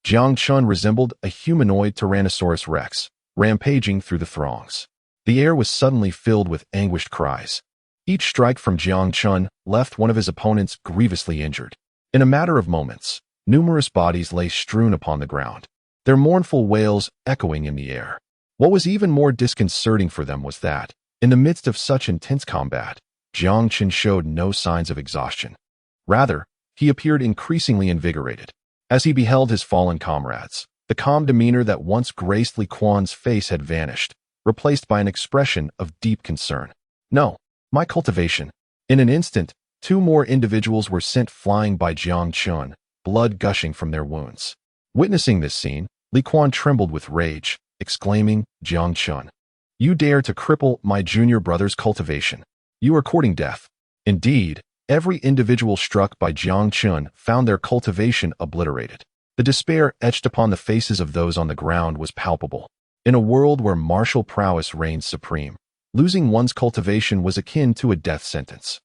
Jiang Chen resembled a humanoid Tyrannosaurus Rex, rampaging through the throngs. The air was suddenly filled with anguished cries. Each strike from Jiang Chen left one of his opponents grievously injured. In a matter of moments, numerous bodies lay strewn upon the ground, their mournful wails echoing in the air. What was even more disconcerting for them was that, in the midst of such intense combat, Jiang Chen showed no signs of exhaustion. Rather, he appeared increasingly invigorated. As he beheld his fallen comrades, the calm demeanor that once graced Li Quan's face had vanished, replaced by an expression of deep concern. No, my cultivation. In an instant, 2 more individuals were sent flying by Jiang Chen, blood gushing from their wounds. Witnessing this scene, Li Quan trembled with rage, exclaiming, Jiang Chen, you dare to cripple my junior brother's cultivation. You are courting death. Indeed, every individual struck by Jiang Chen found their cultivation obliterated. The despair etched upon the faces of those on the ground was palpable. In a world where martial prowess reigned supreme, losing one's cultivation was akin to a death sentence.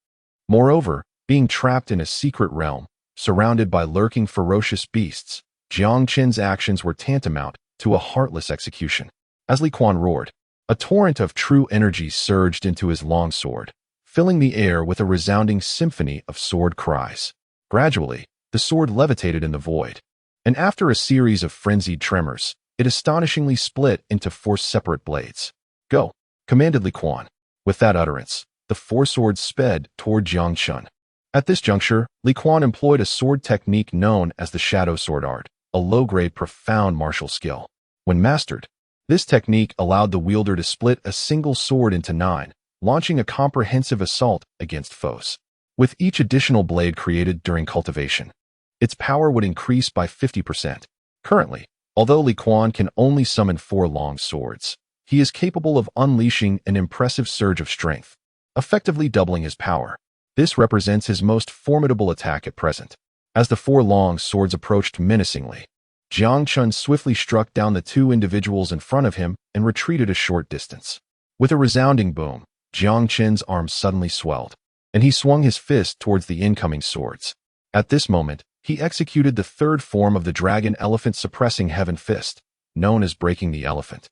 Moreover, being trapped in a secret realm, surrounded by lurking ferocious beasts, Jiang Chen's actions were tantamount to a heartless execution. As Li Quan roared, a torrent of true energy surged into his longsword, filling the air with a resounding symphony of sword cries. Gradually, the sword levitated in the void, and after a series of frenzied tremors, it astonishingly split into 4 separate blades. Go, commanded Li Quan. With that utterance, the 4 swords sped toward Jiang Chen. At this juncture, Li Quan employed a sword technique known as the Shadow Sword Art, a low-grade profound martial skill. When mastered, this technique allowed the wielder to split a single sword into 9, launching a comprehensive assault against foes. With each additional blade created during cultivation, its power would increase by 50%. Currently, although Li Quan can only summon 4 long swords, he is capable of unleashing an impressive surge of strength, effectively doubling his power. This represents his most formidable attack at present. As the 4 long swords approached menacingly, Jiang Chen swiftly struck down the 2 individuals in front of him and retreated a short distance. With a resounding boom, Jiang Chen's arm suddenly swelled, and he swung his fist towards the incoming swords. At this moment, he executed the 3rd form of the dragon elephant suppressing heaven fist, known as breaking the elephant.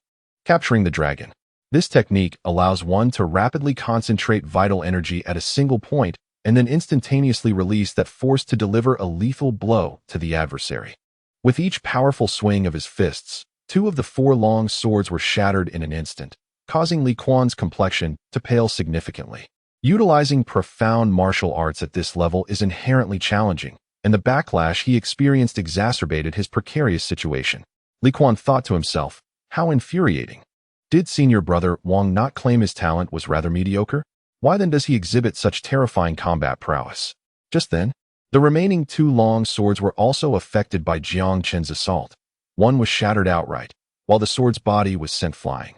Capturing the dragon. This technique allows one to rapidly concentrate vital energy at a single point and then instantaneously release that force to deliver a lethal blow to the adversary. With each powerful swing of his fists, 2 of the 4 long swords were shattered in an instant, causing Li Quan's complexion to pale significantly. Utilizing profound martial arts at this level is inherently challenging, and the backlash he experienced exacerbated his precarious situation. Li Quan thought to himself, how infuriating. Did senior brother Wang not claim his talent was rather mediocre? Why then does he exhibit such terrifying combat prowess? Just then, the remaining 2 long swords were also affected by Jiang Chen's assault. One was shattered outright, while the sword's body was sent flying.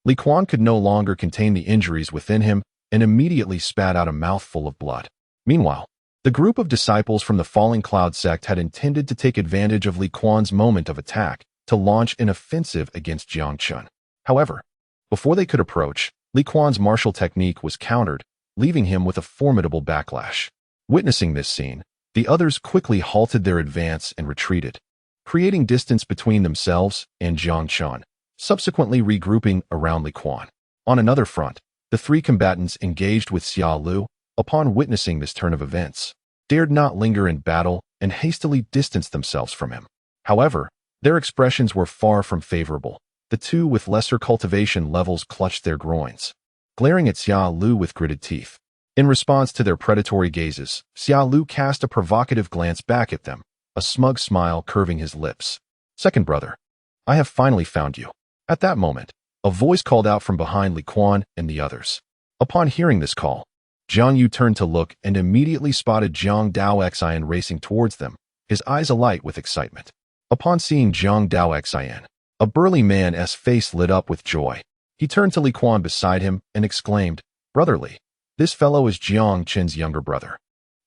Li Quan could no longer contain the injuries within him and immediately spat out a mouthful of blood. Meanwhile, the group of disciples from the Falling Cloud sect had intended to take advantage of Li Quan's moment of attack to launch an offensive against Jiang Chen. However, before they could approach, Li Quan's martial technique was countered, leaving him with a formidable backlash. Witnessing this scene, the others quickly halted their advance and retreated, creating distance between themselves and Jiang Chen, subsequently regrouping around Li Quan. On another front, the 3 combatants engaged with Xiao Lu upon witnessing this turn of events. dared not linger in battle and hastily distanced themselves from him. However, their expressions were far from favorable. The two with lesser cultivation levels clutched their groins, glaring at Xia Lu with gritted teeth. In response to their predatory gazes, Xia Lu cast a provocative glance back at them, a smug smile curving his lips. "Second brother, I have finally found you." At that moment, a voice called out from behind Li Quan and the others. Upon hearing this call, Jiang Yu turned to look and immediately spotted Jiang Daoxin racing towards them, his eyes alight with excitement. Upon seeing Jiang Daoxin, a burly man's face lit up with joy. He turned to Li Quan beside him and exclaimed, "Brotherly, this fellow is Jiang Chen's younger brother.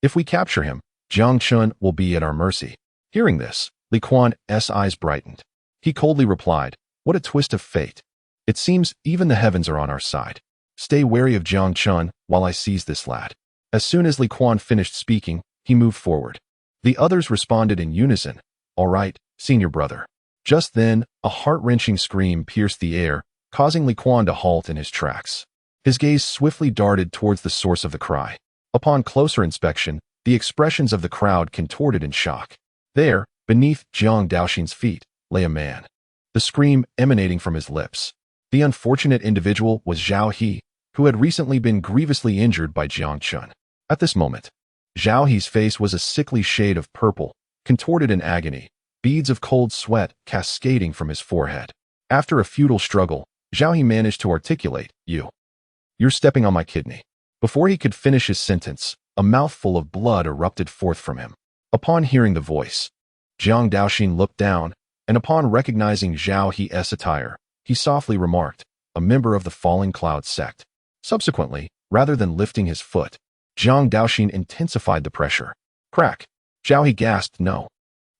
If we capture him, Jiang Chen will be at our mercy." Hearing this, Li Quan's eyes brightened. He coldly replied, "What a twist of fate. It seems even the heavens are on our side. Stay wary of Jiang Chen while I seize this lad." As soon as Li Quan finished speaking, he moved forward. The others responded in unison, "All right, senior brother." Just then, a heart-wrenching scream pierced the air, causing Li Quan to halt in his tracks. His gaze swiftly darted towards the source of the cry. Upon closer inspection, the expressions of the crowd contorted in shock. There, beneath Jiang Daoxin's feet, lay a man, the scream emanating from his lips. The unfortunate individual was Zhao He, who had recently been grievously injured by Jiang Chen. At this moment, Zhao He's face was a sickly shade of purple, contorted in agony, beads of cold sweat cascading from his forehead. After a futile struggle, Zhao He managed to articulate, "You're stepping on my kidney." Before he could finish his sentence, a mouthful of blood erupted forth from him. Upon hearing the voice, Jiang Daoxin looked down, and upon recognizing Zhao He's attire, he softly remarked, "A member of the Falling Cloud sect." Subsequently, rather than lifting his foot, Jiang Daoxin intensified the pressure. Crack! Zhao He gasped, "No.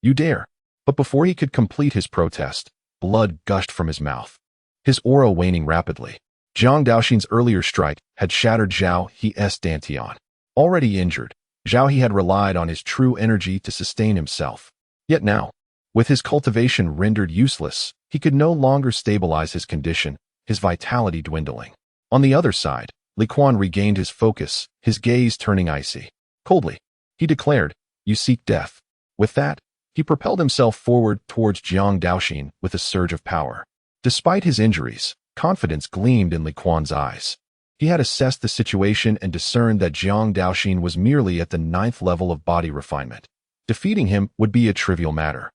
You dare." But before he could complete his protest, blood gushed from his mouth, his aura waning rapidly. Jiang Daoxin's earlier strike had shattered Zhao He's dantian. Already injured, Zhao He had relied on his true energy to sustain himself. Yet now, with his cultivation rendered useless, he could no longer stabilize his condition, his vitality dwindling. On the other side, Li Quan regained his focus, his gaze turning icy. Coldly, he declared, "You seek death." With that, he propelled himself forward towards Jiang Daoxin with a surge of power. Despite his injuries, confidence gleamed in Li Quan's eyes. He had assessed the situation and discerned that Jiang Daoxin was merely at the 9th level of body refinement. Defeating him would be a trivial matter.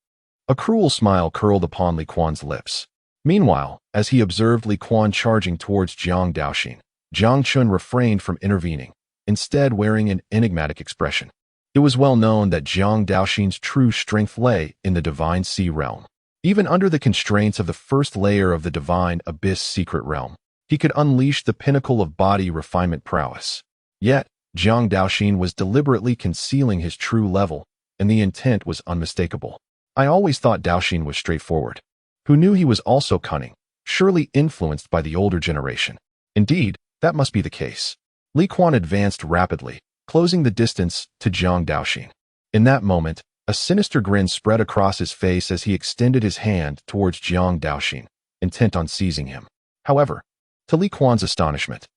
A cruel smile curled upon Li Quan's lips. Meanwhile, as he observed Li Quan charging towards Jiang Daoxin, Jiang Chen refrained from intervening, instead wearing an enigmatic expression. It was well known that Jiang Daoxin's true strength lay in the Divine Sea realm. Even under the constraints of the first layer of the Divine Abyss secret realm, he could unleash the pinnacle of body refinement prowess. Yet, Jiang Daoxin was deliberately concealing his true level, and the intent was unmistakable. I always thought Daoxin was straightforward. Who knew he was also cunning, surely influenced by the older generation? Indeed, that must be the case. Li Quan advanced rapidly, closing the distance to Jiang Daoxin. In that moment, a sinister grin spread across his face as he extended his hand towards Jiang Daoxin, intent on seizing him. However, to Li Quan's astonishment,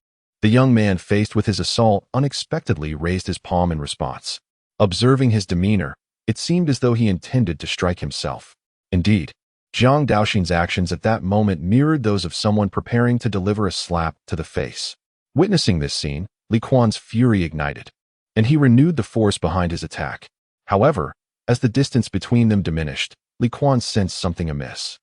the young man faced with his assault unexpectedly raised his palm in response. Observing his demeanor, it seemed as though he intended to strike himself. Indeed, Jiang Daoxin's actions at that moment mirrored those of someone preparing to deliver a slap to the face. Witnessing this scene, Li Quan's fury ignited, and he renewed the force behind his attack. However, as the distance between them diminished, Li Quan sensed something amiss.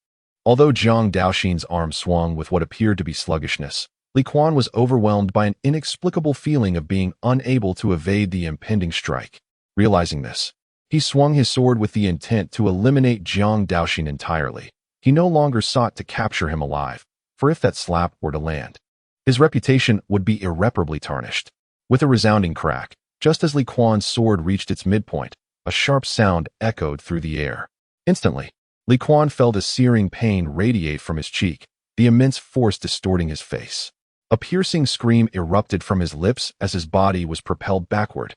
Although Jiang Daoxin's arm swung with what appeared to be sluggishness, Li Quan was overwhelmed by an inexplicable feeling of being unable to evade the impending strike. Realizing this, he swung his sword with the intent to eliminate Jiang Daoxin entirely. He no longer sought to capture him alive, for if that slap were to land, his reputation would be irreparably tarnished. With a resounding crack, just as Li Quan's sword reached its midpoint, a sharp sound echoed through the air. Instantly, Li Quan felt a searing pain radiate from his cheek, the immense force distorting his face. A piercing scream erupted from his lips as his body was propelled backward,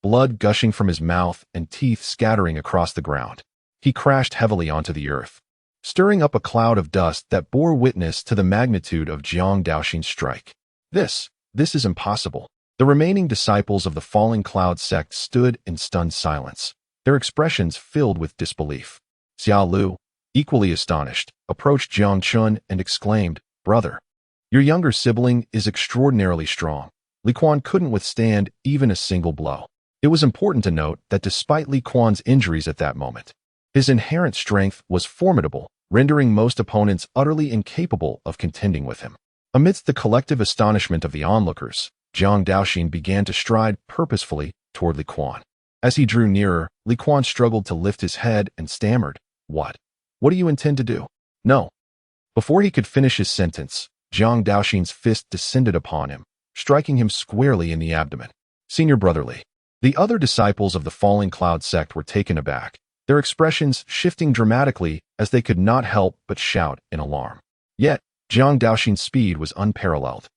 blood gushing from his mouth and teeth scattering across the ground. He crashed heavily onto the earth, stirring up a cloud of dust that bore witness to the magnitude of Jiang Daoxin's strike. This is impossible. The remaining disciples of the Falling Cloud sect stood in stunned silence, their expressions filled with disbelief. Xiao Lu, equally astonished, approached Jiang Chen and exclaimed, "Brother, your younger sibling is extraordinarily strong. Li Quan couldn't withstand even a single blow." It was important to note that despite Li Quan's injuries at that moment, his inherent strength was formidable, rendering most opponents utterly incapable of contending with him. Amidst the collective astonishment of the onlookers, Jiang Daoxin began to stride purposefully toward Li Quan. As he drew nearer, Li Quan struggled to lift his head and stammered, "What? What do you intend to do?" "No." Before he could finish his sentence, Jiang Daoxin's fist descended upon him, striking him squarely in the abdomen. "Senior Brother Li." The other disciples of the Falling Cloud sect were taken aback, their expressions shifting dramatically as they could not help but shout in alarm. Yet, Jiang Daoxin's speed was unparalleled.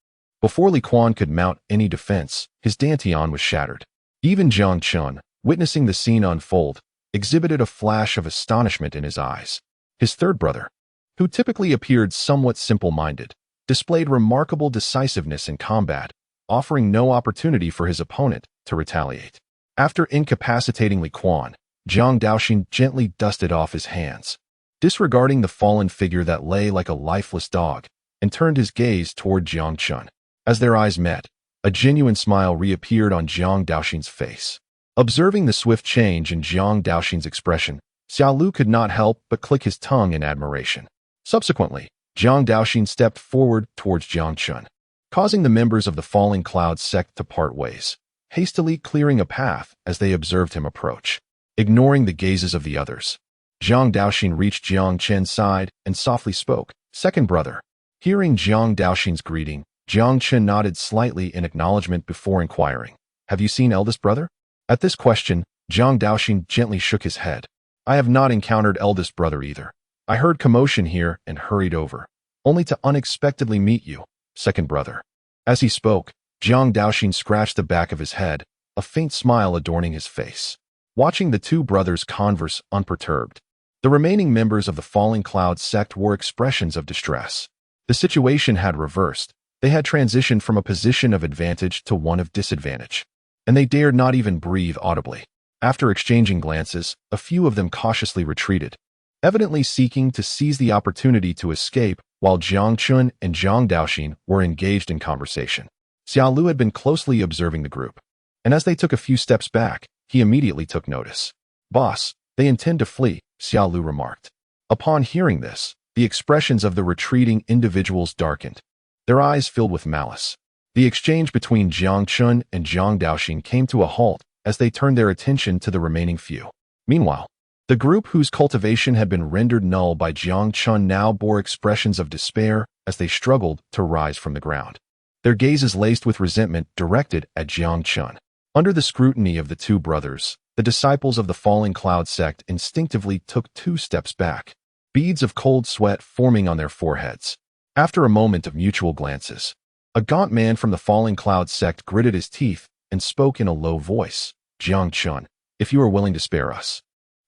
Before Li Quan could mount any defense, his dantian was shattered. Even Jiang Chen, witnessing the scene unfold, exhibited a flash of astonishment in his eyes. His third brother, who typically appeared somewhat simple-minded, displayed remarkable decisiveness in combat, offering no opportunity for his opponent to retaliate. After incapacitating Li Quan, Jiang Daoxin gently dusted off his hands, disregarding the fallen figure that lay like a lifeless dog, and turned his gaze toward Jiang Chen. As their eyes met, a genuine smile reappeared on Jiang Daoxin's face. Observing the swift change in Jiang Daoxin's expression, Xiao Lu could not help but click his tongue in admiration. Subsequently, Jiang Daoxin stepped forward towards Jiang Chen, causing the members of the Falling Cloud sect to part ways, hastily clearing a path as they observed him approach. Ignoring the gazes of the others, Jiang Daoxin reached Jiang Chen's side and softly spoke, "Second brother." Hearing Jiang Daoxin's greeting, Jiang Chen nodded slightly in acknowledgement before inquiring, "Have you seen eldest brother?" At this question, Jiang Daoxin gently shook his head. "I have not encountered eldest brother either. I heard commotion here and hurried over, only to unexpectedly meet you, second brother." As he spoke, Jiang Daoxin scratched the back of his head, a faint smile adorning his face. Watching the two brothers converse unperturbed, the remaining members of the Falling Cloud sect wore expressions of distress. The situation had reversed. They had transitioned from a position of advantage to one of disadvantage, and they dared not even breathe audibly. After exchanging glances, a few of them cautiously retreated, evidently seeking to seize the opportunity to escape while Jiang Chen and Jiang Daoxin were engaged in conversation. Xiao Lu had been closely observing the group, and as they took a few steps back, he immediately took notice. "Boss, they intend to flee," Xiao Lu remarked. Upon hearing this, the expressions of the retreating individuals darkened, their eyes filled with malice. The exchange between Jiang Chen and Jiang Daoxin came to a halt as they turned their attention to the remaining few. Meanwhile, the group whose cultivation had been rendered null by Jiang Chen now bore expressions of despair as they struggled to rise from the ground, their gazes laced with resentment directed at Jiang Chen. Under the scrutiny of the two brothers, the disciples of the Falling Cloud sect instinctively took 2 steps back, beads of cold sweat forming on their foreheads. After a moment of mutual glances, a gaunt man from the Falling Cloud sect gritted his teeth and spoke in a low voice, "Jiang Chen, if you are willing to spare us,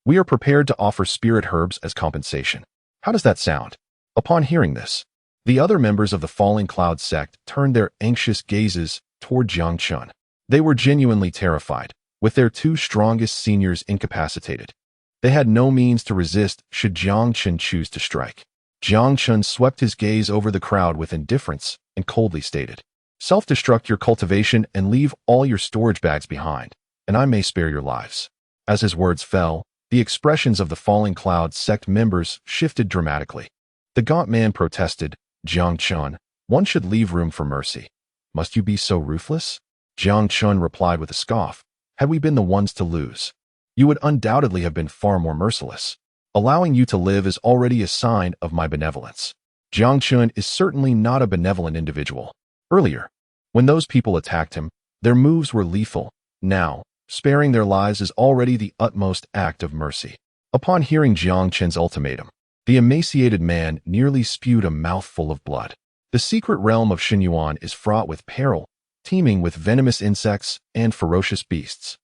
we are prepared to offer spirit herbs as compensation. How does that sound?" Upon hearing this, the other members of the Falling Cloud sect turned their anxious gazes toward Jiang Chen. They were genuinely terrified, with their 2 strongest seniors incapacitated. They had no means to resist should Jiang Chen choose to strike. Jiang Chen swept his gaze over the crowd with indifference and coldly stated, "Self-destruct your cultivation and leave all your storage bags behind, and I may spare your lives." As his words fell, the expressions of the Falling Cloud sect members shifted dramatically. The gaunt man protested, "Jiang Chen, one should leave room for mercy. Must you be so ruthless?" Jiang Chen replied with a scoff, "Had we been the ones to lose, you would undoubtedly have been far more merciless. Allowing you to live is already a sign of my benevolence." Jiang Chen is certainly not a benevolent individual. Earlier, when those people attacked him, their moves were lethal. Now, sparing their lives is already the utmost act of mercy. Upon hearing Jiang Chen's ultimatum, the emaciated man nearly spewed a mouthful of blood. The secret realm of Xinyuan is fraught with peril, teeming with venomous insects and ferocious beasts.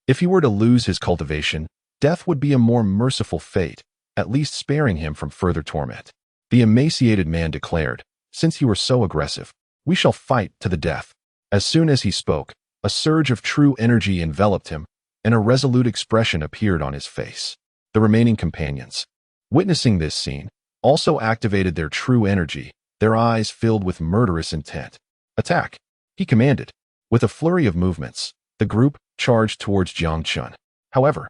If he were to lose his cultivation, death would be a more merciful fate, at least sparing him from further torment. The emaciated man declared, "Since you are so aggressive, we shall fight to the death." As soon as he spoke, A surge of true energy enveloped him, and a resolute expression appeared on his face. The remaining companions, witnessing this scene, also activated their true energy, their eyes filled with murderous intent. "Attack!" he commanded. With a flurry of movements, the group charged towards Jiang Chen. However,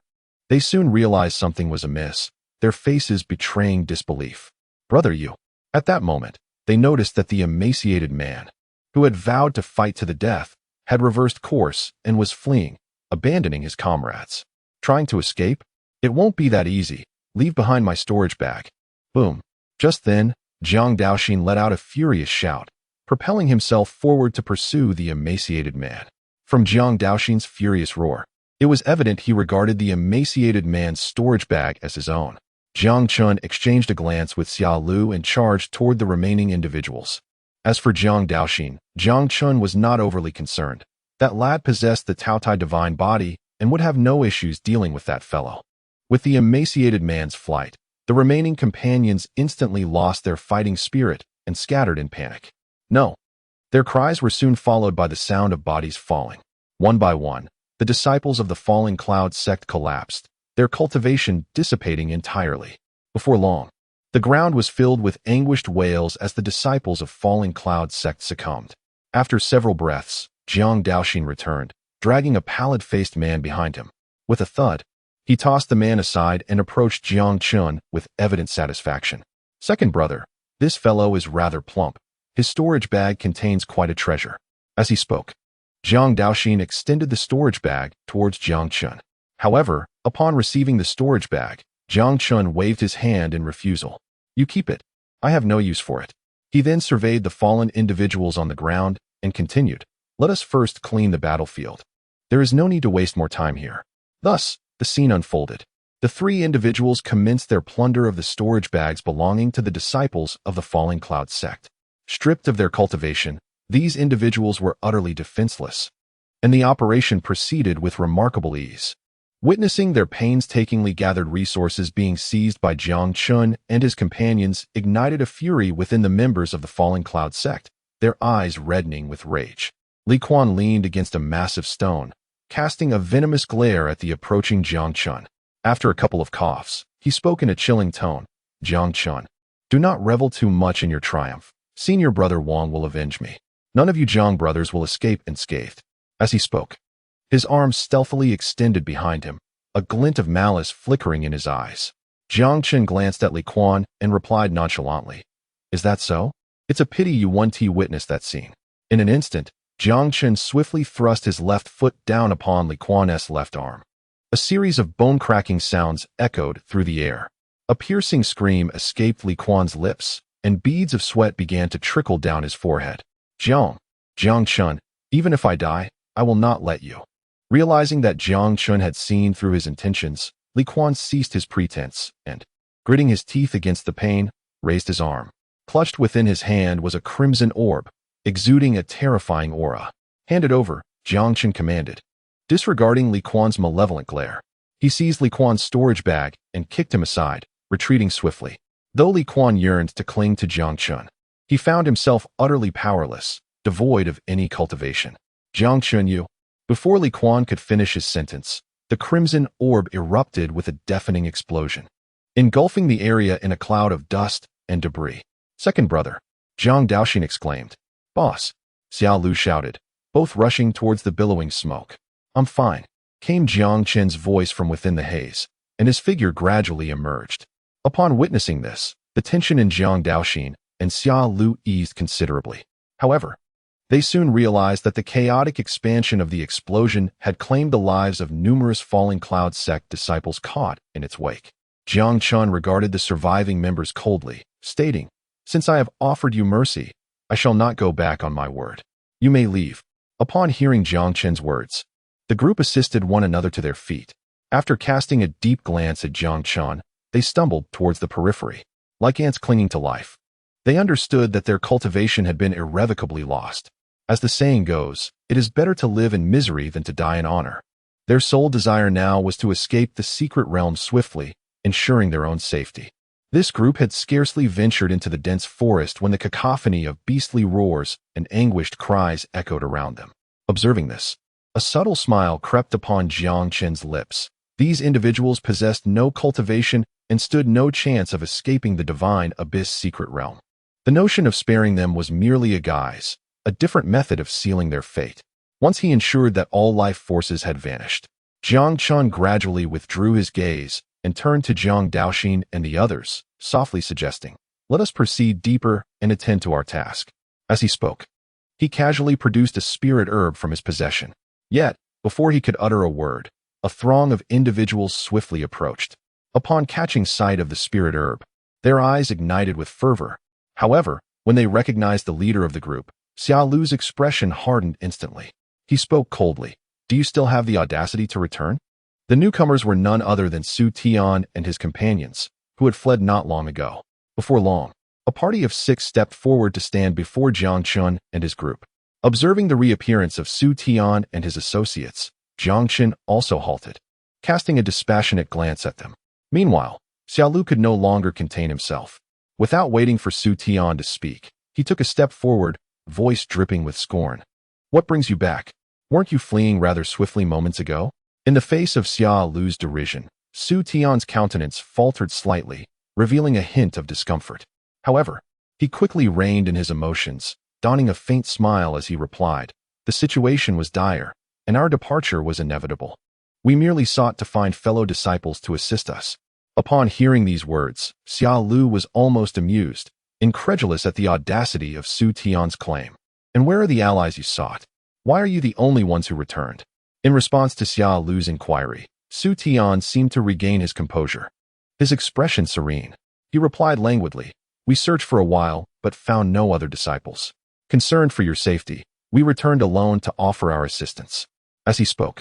they soon realized something was amiss, their faces betraying disbelief. "Brother Yu." At that moment, they noticed that the emaciated man, who had vowed to fight to the death, had reversed course and was fleeing, abandoning his comrades. "Trying to escape? It won't be that easy. Leave behind my storage bag." Boom. Just then, Jiang Daoxin let out a furious shout, propelling himself forward to pursue the emaciated man. From Jiang Daoxin's furious roar, it was evident he regarded the emaciated man's storage bag as his own. Jiang Chen exchanged a glance with Xiao Lu and charged toward the remaining individuals. As for Jiang Daoxin, Jiang Chen was not overly concerned. That lad possessed the Taotie Divine Body and would have no issues dealing with that fellow. With the emaciated man's flight, the remaining companions instantly lost their fighting spirit and scattered in panic. No. Their cries were soon followed by the sound of bodies falling. One by one, the disciples of the Falling Cloud sect collapsed, their cultivation dissipating entirely. Before long, the ground was filled with anguished wails as the disciples of Falling Cloud sect succumbed. After several breaths, Jiang Daoxin returned, dragging a pallid-faced man behind him. With a thud, he tossed the man aside and approached Jiang Chen with evident satisfaction. "Second brother, this fellow is rather plump. His storage bag contains quite a treasure." As he spoke, Jiang Daoxin extended the storage bag towards Jiang Chen. However, upon receiving the storage bag, Jiang Chen waved his hand in refusal. "You keep it. I have no use for it." He then surveyed the fallen individuals on the ground and continued, "Let us first clean the battlefield. There is no need to waste more time here." Thus, the scene unfolded. The three individuals commenced their plunder of the storage bags belonging to the disciples of the Falling Cloud sect. Stripped of their cultivation, these individuals were utterly defenseless, and the operation proceeded with remarkable ease. Witnessing their painstakingly gathered resources being seized by Jiang Chen and his companions ignited a fury within the members of the Falling Cloud sect, their eyes reddening with rage. Li Quan leaned against a massive stone, casting a venomous glare at the approaching Jiang Chen. After a couple of coughs, he spoke in a chilling tone. "Jiang Chen, do not revel too much in your triumph. Senior brother Wang will avenge me. None of you Jiang brothers will escape unscathed." As he spoke, his arms stealthily extended behind him, a glint of malice flickering in his eyes. Jiang Chen glanced at Li Quan and replied nonchalantly, "Is that so? It's a pity you won't witness that scene." In an instant, Jiang Chen swiftly thrust his left foot down upon Li Quan's left arm. A series of bone-cracking sounds echoed through the air. A piercing scream escaped Li Quan's lips, and beads of sweat began to trickle down his forehead. Jiang Chen, even if I die, I will not let you." Realizing that Jiang Chen had seen through his intentions, Li Quan ceased his pretense and, gritting his teeth against the pain, raised his arm. Clutched within his hand was a crimson orb, exuding a terrifying aura. "Hand it over," Jiang Chen commanded. Disregarding Li Quan's malevolent glare, he seized Li Quan's storage bag and kicked him aside, retreating swiftly. Though Li Quan yearned to cling to Jiang Chen, he found himself utterly powerless, devoid of any cultivation. "Jiang Yu." Before Li Quan could finish his sentence, the crimson orb erupted with a deafening explosion, engulfing the area in a cloud of dust and debris. "Second brother," Jiang Daoxin exclaimed. "Boss," Xiao Lu shouted, both rushing towards the billowing smoke. "I'm fine," came Jiang Chen's voice from within the haze, and his figure gradually emerged. Upon witnessing this, the tension in Jiang Daoxin and Xiao Lu eased considerably. However, they soon realized that the chaotic expansion of the explosion had claimed the lives of numerous Falling Cloud sect disciples caught in its wake. Jiang Chen regarded the surviving members coldly, stating, "Since I have offered you mercy, I shall not go back on my word. You may leave." Upon hearing Jiang Chen's words, the group assisted one another to their feet. After casting a deep glance at Jiang Chen, they stumbled towards the periphery, like ants clinging to life. They understood that their cultivation had been irrevocably lost. As the saying goes, it is better to live in misery than to die in honor. Their sole desire now was to escape the secret realm swiftly, ensuring their own safety. This group had scarcely ventured into the dense forest when the cacophony of beastly roars and anguished cries echoed around them. Observing this, A subtle smile crept upon Jiang Chen's lips. These individuals possessed no cultivation and stood no chance of escaping the divine abyss secret realm. The notion of sparing them was merely a guise, a different method of sealing their fate. Once he ensured that all life forces had vanished, Jiang Chen gradually withdrew his gaze and turned to Jiang Daoxin and the others, softly suggesting, "Let us proceed deeper and attend to our task." As he spoke, he casually produced a spirit herb from his possession. Yet, before he could utter a word, a throng of individuals swiftly approached. Upon catching sight of the spirit herb, their eyes ignited with fervor. However, when they recognized the leader of the group, Xiao Lu's expression hardened instantly. He spoke coldly. "Do you still have the audacity to return?" The newcomers were none other than Su Tian and his companions, who had fled not long ago. Before long, a party of 6 stepped forward to stand before Jiang Chen and his group. Observing the reappearance of Su Tian and his associates, Jiang Chen also halted, casting a dispassionate glance at them. Meanwhile, Xiao Lu could no longer contain himself. Without waiting for Su Tian to speak, he took a step forward, voice dripping with scorn. "What brings you back? Weren't you fleeing rather swiftly moments ago?" In the face of Xiao Lu's derision, Su Tian's countenance faltered slightly, revealing a hint of discomfort. However, he quickly reined in his emotions, donning a faint smile as he replied, "The situation was dire, and our departure was inevitable. We merely sought to find fellow disciples to assist us." Upon hearing these words, Xiao Lu was almost amused, incredulous at the audacity of Su Tian's claim. "And where are the allies you sought? Why are you the only ones who returned?" In response to Xiao Lu's inquiry, Su Tian seemed to regain his composure. His expression serene, he replied languidly, "We searched for a while, but found no other disciples. Concerned for your safety, we returned alone to offer our assistance." As he spoke,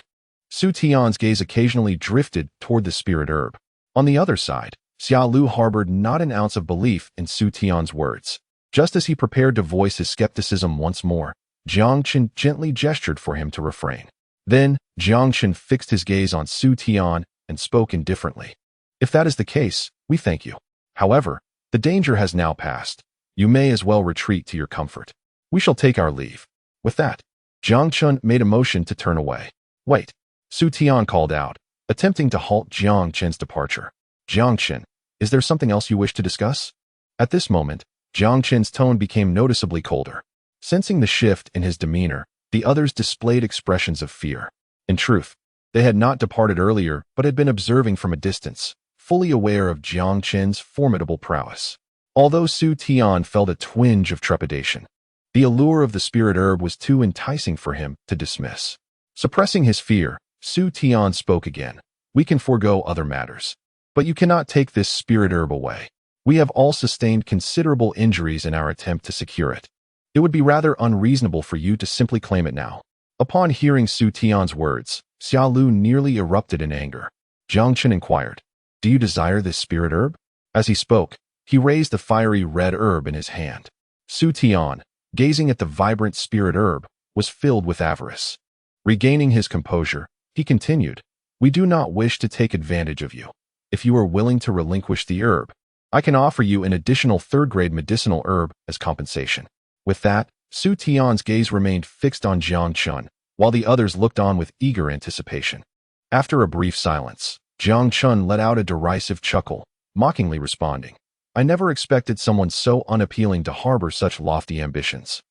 Su Tian's gaze occasionally drifted toward the spirit herb. On the other side, Xiao Lu harbored not an ounce of belief in Su Tian's words. Just as he prepared to voice his skepticism once more, Jiang Chen gently gestured for him to refrain. Then, Jiang Chen fixed his gaze on Su Tian and spoke indifferently. "If that is the case, we thank you. However, the danger has now passed. You may as well retreat to your comfort. We shall take our leave." With that, Jiang Chen made a motion to turn away. "Wait," Su Tian called out, attempting to halt Jiang Chen's departure. "Jiang Chen, is there something else you wish to discuss?" At this moment, Jiang Chen's tone became noticeably colder. Sensing the shift in his demeanor, the others displayed expressions of fear. In truth, they had not departed earlier but had been observing from a distance, fully aware of Jiang Chen's formidable prowess. Although Su Tian felt a twinge of trepidation, the allure of the spirit herb was too enticing for him to dismiss. Suppressing his fear, Su Tian spoke again. "We can forego other matters, but you cannot take this spirit herb away. We have all sustained considerable injuries in our attempt to secure it. It would be rather unreasonable for you to simply claim it now." Upon hearing Su Tian's words, Xiao Lu nearly erupted in anger. Jiang Chen inquired, "Do you desire this spirit herb?" As he spoke, he raised the fiery red herb in his hand. Su Tian, gazing at the vibrant spirit herb, was filled with avarice. Regaining his composure, he continued, "We do not wish to take advantage of you. If you are willing to relinquish the herb, I can offer you an additional 3rd-grade medicinal herb as compensation." With that, Su Tian's gaze remained fixed on Jiang Chen, while the others looked on with eager anticipation. After a brief silence, Jiang Chen let out a derisive chuckle, mockingly responding, "I never expected someone so unappealing to harbor such lofty ambitions.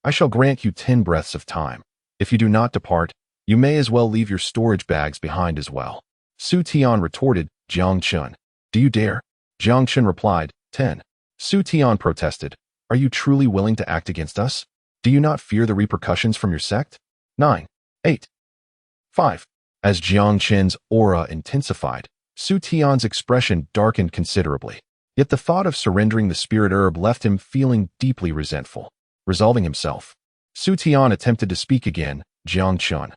I shall grant you 10 breaths of time. If you do not depart, you may as well leave your storage bags behind as well." Su Tian retorted, "Jiang Chen, do you dare?" Jiang Chen replied, 10. Su Tian protested, "Are you truly willing to act against us? Do you not fear the repercussions from your sect?" 9, 8, 5. As Jiang Chen's aura intensified, Su Tian's expression darkened considerably. Yet the thought of surrendering the spirit herb left him feeling deeply resentful. Resolving himself, Su Tian attempted to speak again, "Jiang Chen."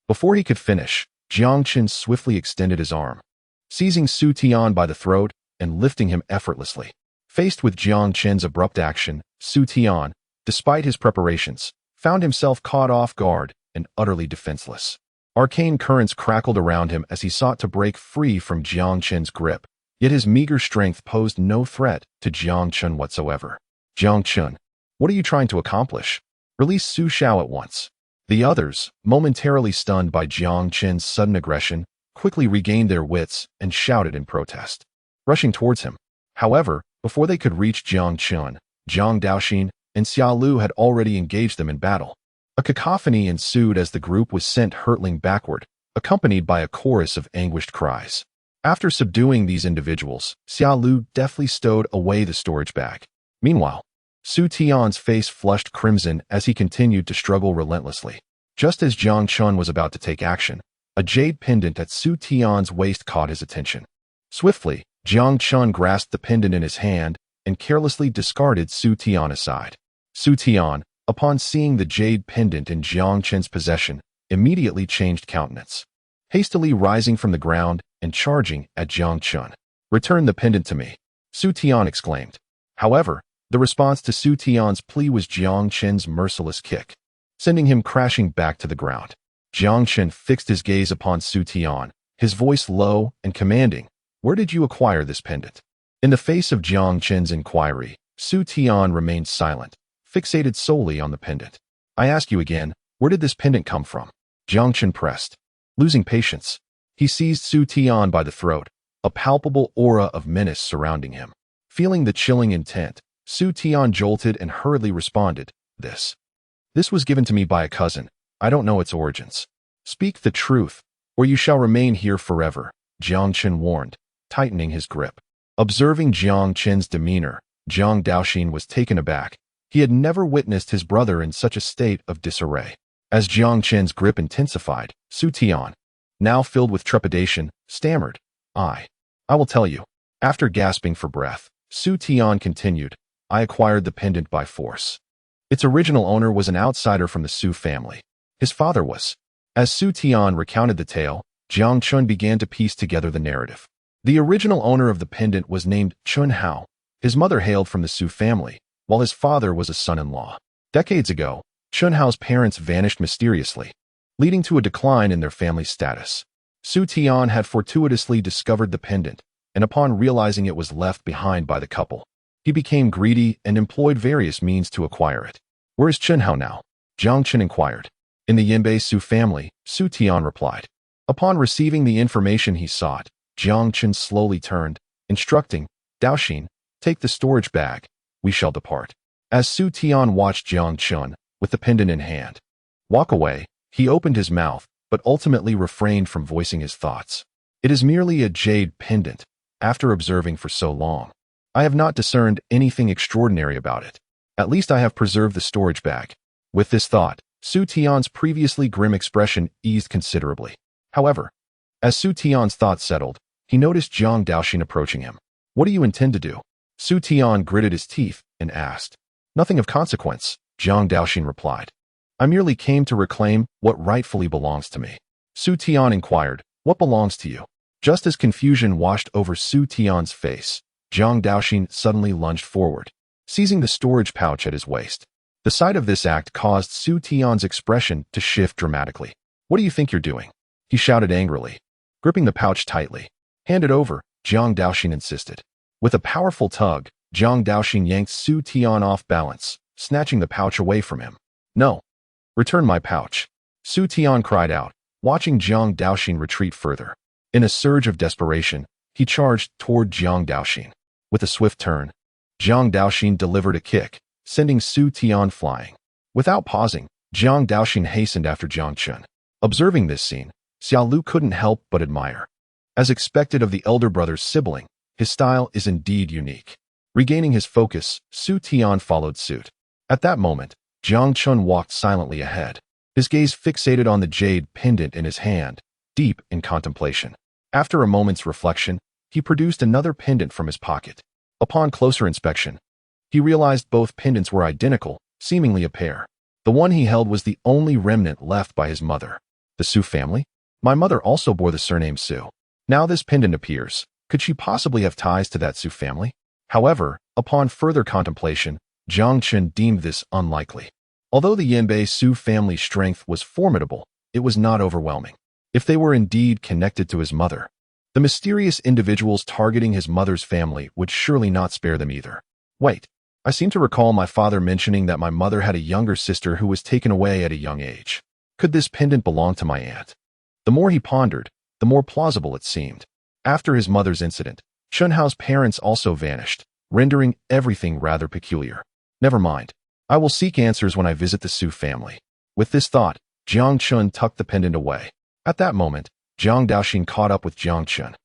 Before he could finish, Jiang Chen swiftly extended his arm, seizing Su Tian by the throat and lifting him effortlessly. Faced with Jiang Chen's abrupt action, Su Tian, despite his preparations, found himself caught off guard and utterly defenseless. Arcane currents crackled around him as he sought to break free from Jiang Chen's grip, yet his meager strength posed no threat to Jiang Chen whatsoever. "Jiang Chen, what are you trying to accomplish? Release Su Xiao at once." The others, momentarily stunned by Jiang Chen's sudden aggression, quickly regained their wits and shouted in protest, rushing towards him. However, before they could reach Jiang Chen, Jiang Daoxin and Xia Lu had already engaged them in battle. A cacophony ensued as the group was sent hurtling backward, accompanied by a chorus of anguished cries. After subduing these individuals, Xia Lu deftly stowed away the storage bag. Meanwhile, Su Tian's face flushed crimson as he continued to struggle relentlessly. Just as Jiang Chen was about to take action, a jade pendant at Su Tian's waist caught his attention. Swiftly, Jiang Chen grasped the pendant in his hand and carelessly discarded Su Tian aside. Su Tian, upon seeing the jade pendant in Jiang Chen's possession, immediately changed countenance. Hastily rising from the ground and charging at Jiang Chen. "Return the pendant to me," Su Tian exclaimed. However, the response to Su Tian's plea was Jiang Chen's merciless kick, sending him crashing back to the ground. Jiang Chen fixed his gaze upon Su Tian, his voice low and commanding, "Where did you acquire this pendant?" In the face of Jiang Chen's inquiry, Su Tian remained silent, fixated solely on the pendant. "I ask you again, where did this pendant come from?" Jiang Chen pressed. Losing patience, he seized Su Tian by the throat, a palpable aura of menace surrounding him. Feeling the chilling intent, Su Tian jolted and hurriedly responded, This was given to me by a cousin. I don't know its origins." "Speak the truth, or you shall remain here forever," Jiang Chen warned, tightening his grip. Observing Jiang Chen's demeanor, Jiang Daoxin was taken aback. He had never witnessed his brother in such a state of disarray. As Jiang Chen's grip intensified, Su Tian, now filled with trepidation, stammered, I will tell you." After gasping for breath, Su Tian continued, "I acquired the pendant by force. Its original owner was an outsider from the Su family. His father was." As Su Tian recounted the tale, Jiang Chen began to piece together the narrative. The original owner of the pendant was named Chun Hao. His mother hailed from the Su family, while his father was a son-in-law. Decades ago, Chun Hao's parents vanished mysteriously, leading to a decline in their family status. Su Tian had fortuitously discovered the pendant, and upon realizing it was left behind by the couple, he became greedy and employed various means to acquire it. "Where is Chun Hao now?" Jiang Chen inquired. "In the Yinbei Su family," Su Tian replied. Upon receiving the information he sought, Jiang Chen slowly turned, instructing, "Daoxin, take the storage bag. We shall depart." As Su Tian watched Jiang Chen, with the pendant in hand, walk away, he opened his mouth, but ultimately refrained from voicing his thoughts. "It is merely a jade pendant. After observing for so long, I have not discerned anything extraordinary about it. At least I have preserved the storage bag." With this thought, Su Tian's previously grim expression eased considerably. However, as Su Tian's thoughts settled, he noticed Jiang Daoxin approaching him. "What do you intend to do?" Su Tian gritted his teeth and asked. "Nothing of consequence," Jiang Daoxin replied. "I merely came to reclaim what rightfully belongs to me." Su Tian inquired, "What belongs to you?" Just as confusion washed over Su Tian's face, Jiang Daoxin suddenly lunged forward, seizing the storage pouch at his waist. The sight of this act caused Su Tian's expression to shift dramatically. "What do you think you're doing?" he shouted angrily, gripping the pouch tightly. "Hand it over," Jiang Daoxin insisted. With a powerful tug, Jiang Daoxin yanked Su Tian off balance, snatching the pouch away from him. "No! Return my pouch!" Su Tian cried out, watching Jiang Daoxin retreat further. In a surge of desperation, he charged toward Jiang Daoxin. With a swift turn, Jiang Daoxin delivered a kick, sending Su Tian flying. Without pausing, Jiang Daoxin hastened after Jiang Chen. Observing this scene, Xia Lu couldn't help but admire. As expected of the elder brother's sibling, his style is indeed unique. Regaining his focus, Su Tian followed suit. At that moment, Jiang Chen walked silently ahead, his gaze fixated on the jade pendant in his hand, deep in contemplation. After a moment's reflection, he produced another pendant from his pocket. Upon closer inspection, he realized both pendants were identical, seemingly a pair. The one he held was the only remnant left by his mother. The Su family? My mother also bore the surname Su. Now this pendant appears. Could she possibly have ties to that Su family? However, upon further contemplation, Jiang Chen deemed this unlikely. Although the Yinbei Su family's strength was formidable, it was not overwhelming. If they were indeed connected to his mother, the mysterious individuals targeting his mother's family would surely not spare them either. Wait, I seem to recall my father mentioning that my mother had a younger sister who was taken away at a young age. Could this pendant belong to my aunt? The more he pondered, the more plausible it seemed. After his mother's incident, Chunhao's parents also vanished, rendering everything rather peculiar. Never mind. I will seek answers when I visit the Su family. With this thought, Jiang Chen tucked the pendant away. At that moment, Jiang Daoxin caught up with Jiang Chen.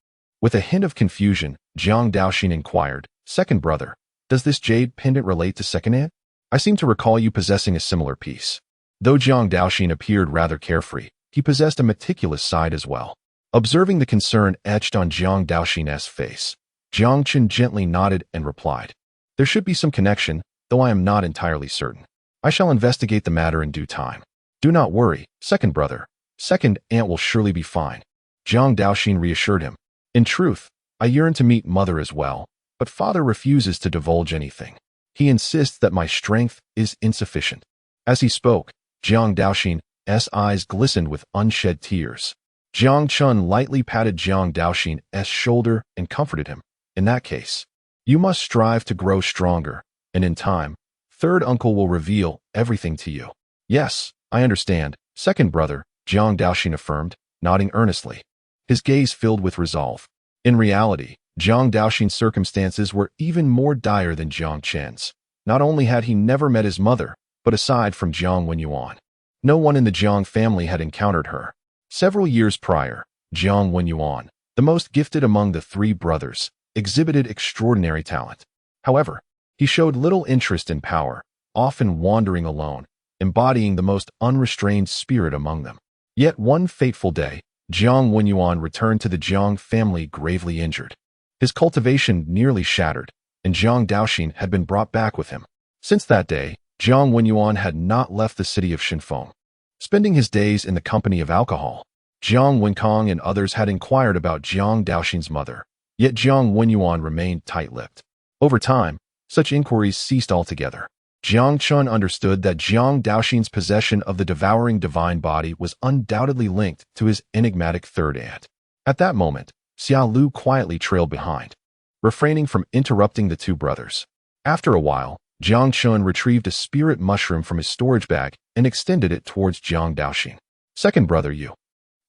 With a hint of confusion, Jiang Daoxin inquired, "Second brother, does this jade pendant relate to second aunt? I seem to recall you possessing a similar piece." Though Jiang Daoxin appeared rather carefree, he possessed a meticulous side as well. Observing the concern etched on Jiang Daoxin's face, Jiang Chen gently nodded and replied, "There should be some connection, though I am not entirely certain. I shall investigate the matter in due time. Do not worry, second brother. Second aunt will surely be fine." Jiang Daoxin reassured him. "In truth, I yearn to meet mother as well, but father refuses to divulge anything. He insists that my strength is insufficient." As he spoke, Jiang Daoxin's eyes glistened with unshed tears. Jiang Chen lightly patted Jiang Daoxin's shoulder and comforted him. "In that case, you must strive to grow stronger, and in time, third uncle will reveal everything to you." "Yes, I understand, second brother," Jiang Daoxin affirmed, nodding earnestly. His gaze filled with resolve. In reality, Jiang Daoxin's circumstances were even more dire than Jiang Chen's. Not only had he never met his mother, but aside from Jiang Wenyuan, no one in the Jiang family had encountered her. Several years prior, Jiang Wenyuan, the most gifted among the three brothers, exhibited extraordinary talent. However, he showed little interest in power, often wandering alone, embodying the most unrestrained spirit among them. Yet one fateful day, Jiang Wenyuan returned to the Jiang family gravely injured. His cultivation nearly shattered, and Jiang Daoxin had been brought back with him. Since that day, Jiang Wenyuan had not left the city of Shinfeng. Spending his days in the company of alcohol, Jiang Wenkong and others had inquired about Jiang Daoxin's mother, yet Jiang Wenyuan remained tight-lipped. Over time, such inquiries ceased altogether. Jiang Chen understood that Jiang Daoxin's possession of the devouring divine body was undoubtedly linked to his enigmatic third aunt. At that moment, Xia Lu quietly trailed behind, refraining from interrupting the two brothers. After a while, Jiang Chen retrieved a spirit mushroom from his storage bag and extended it towards Jiang Daoxin. "Second brother you."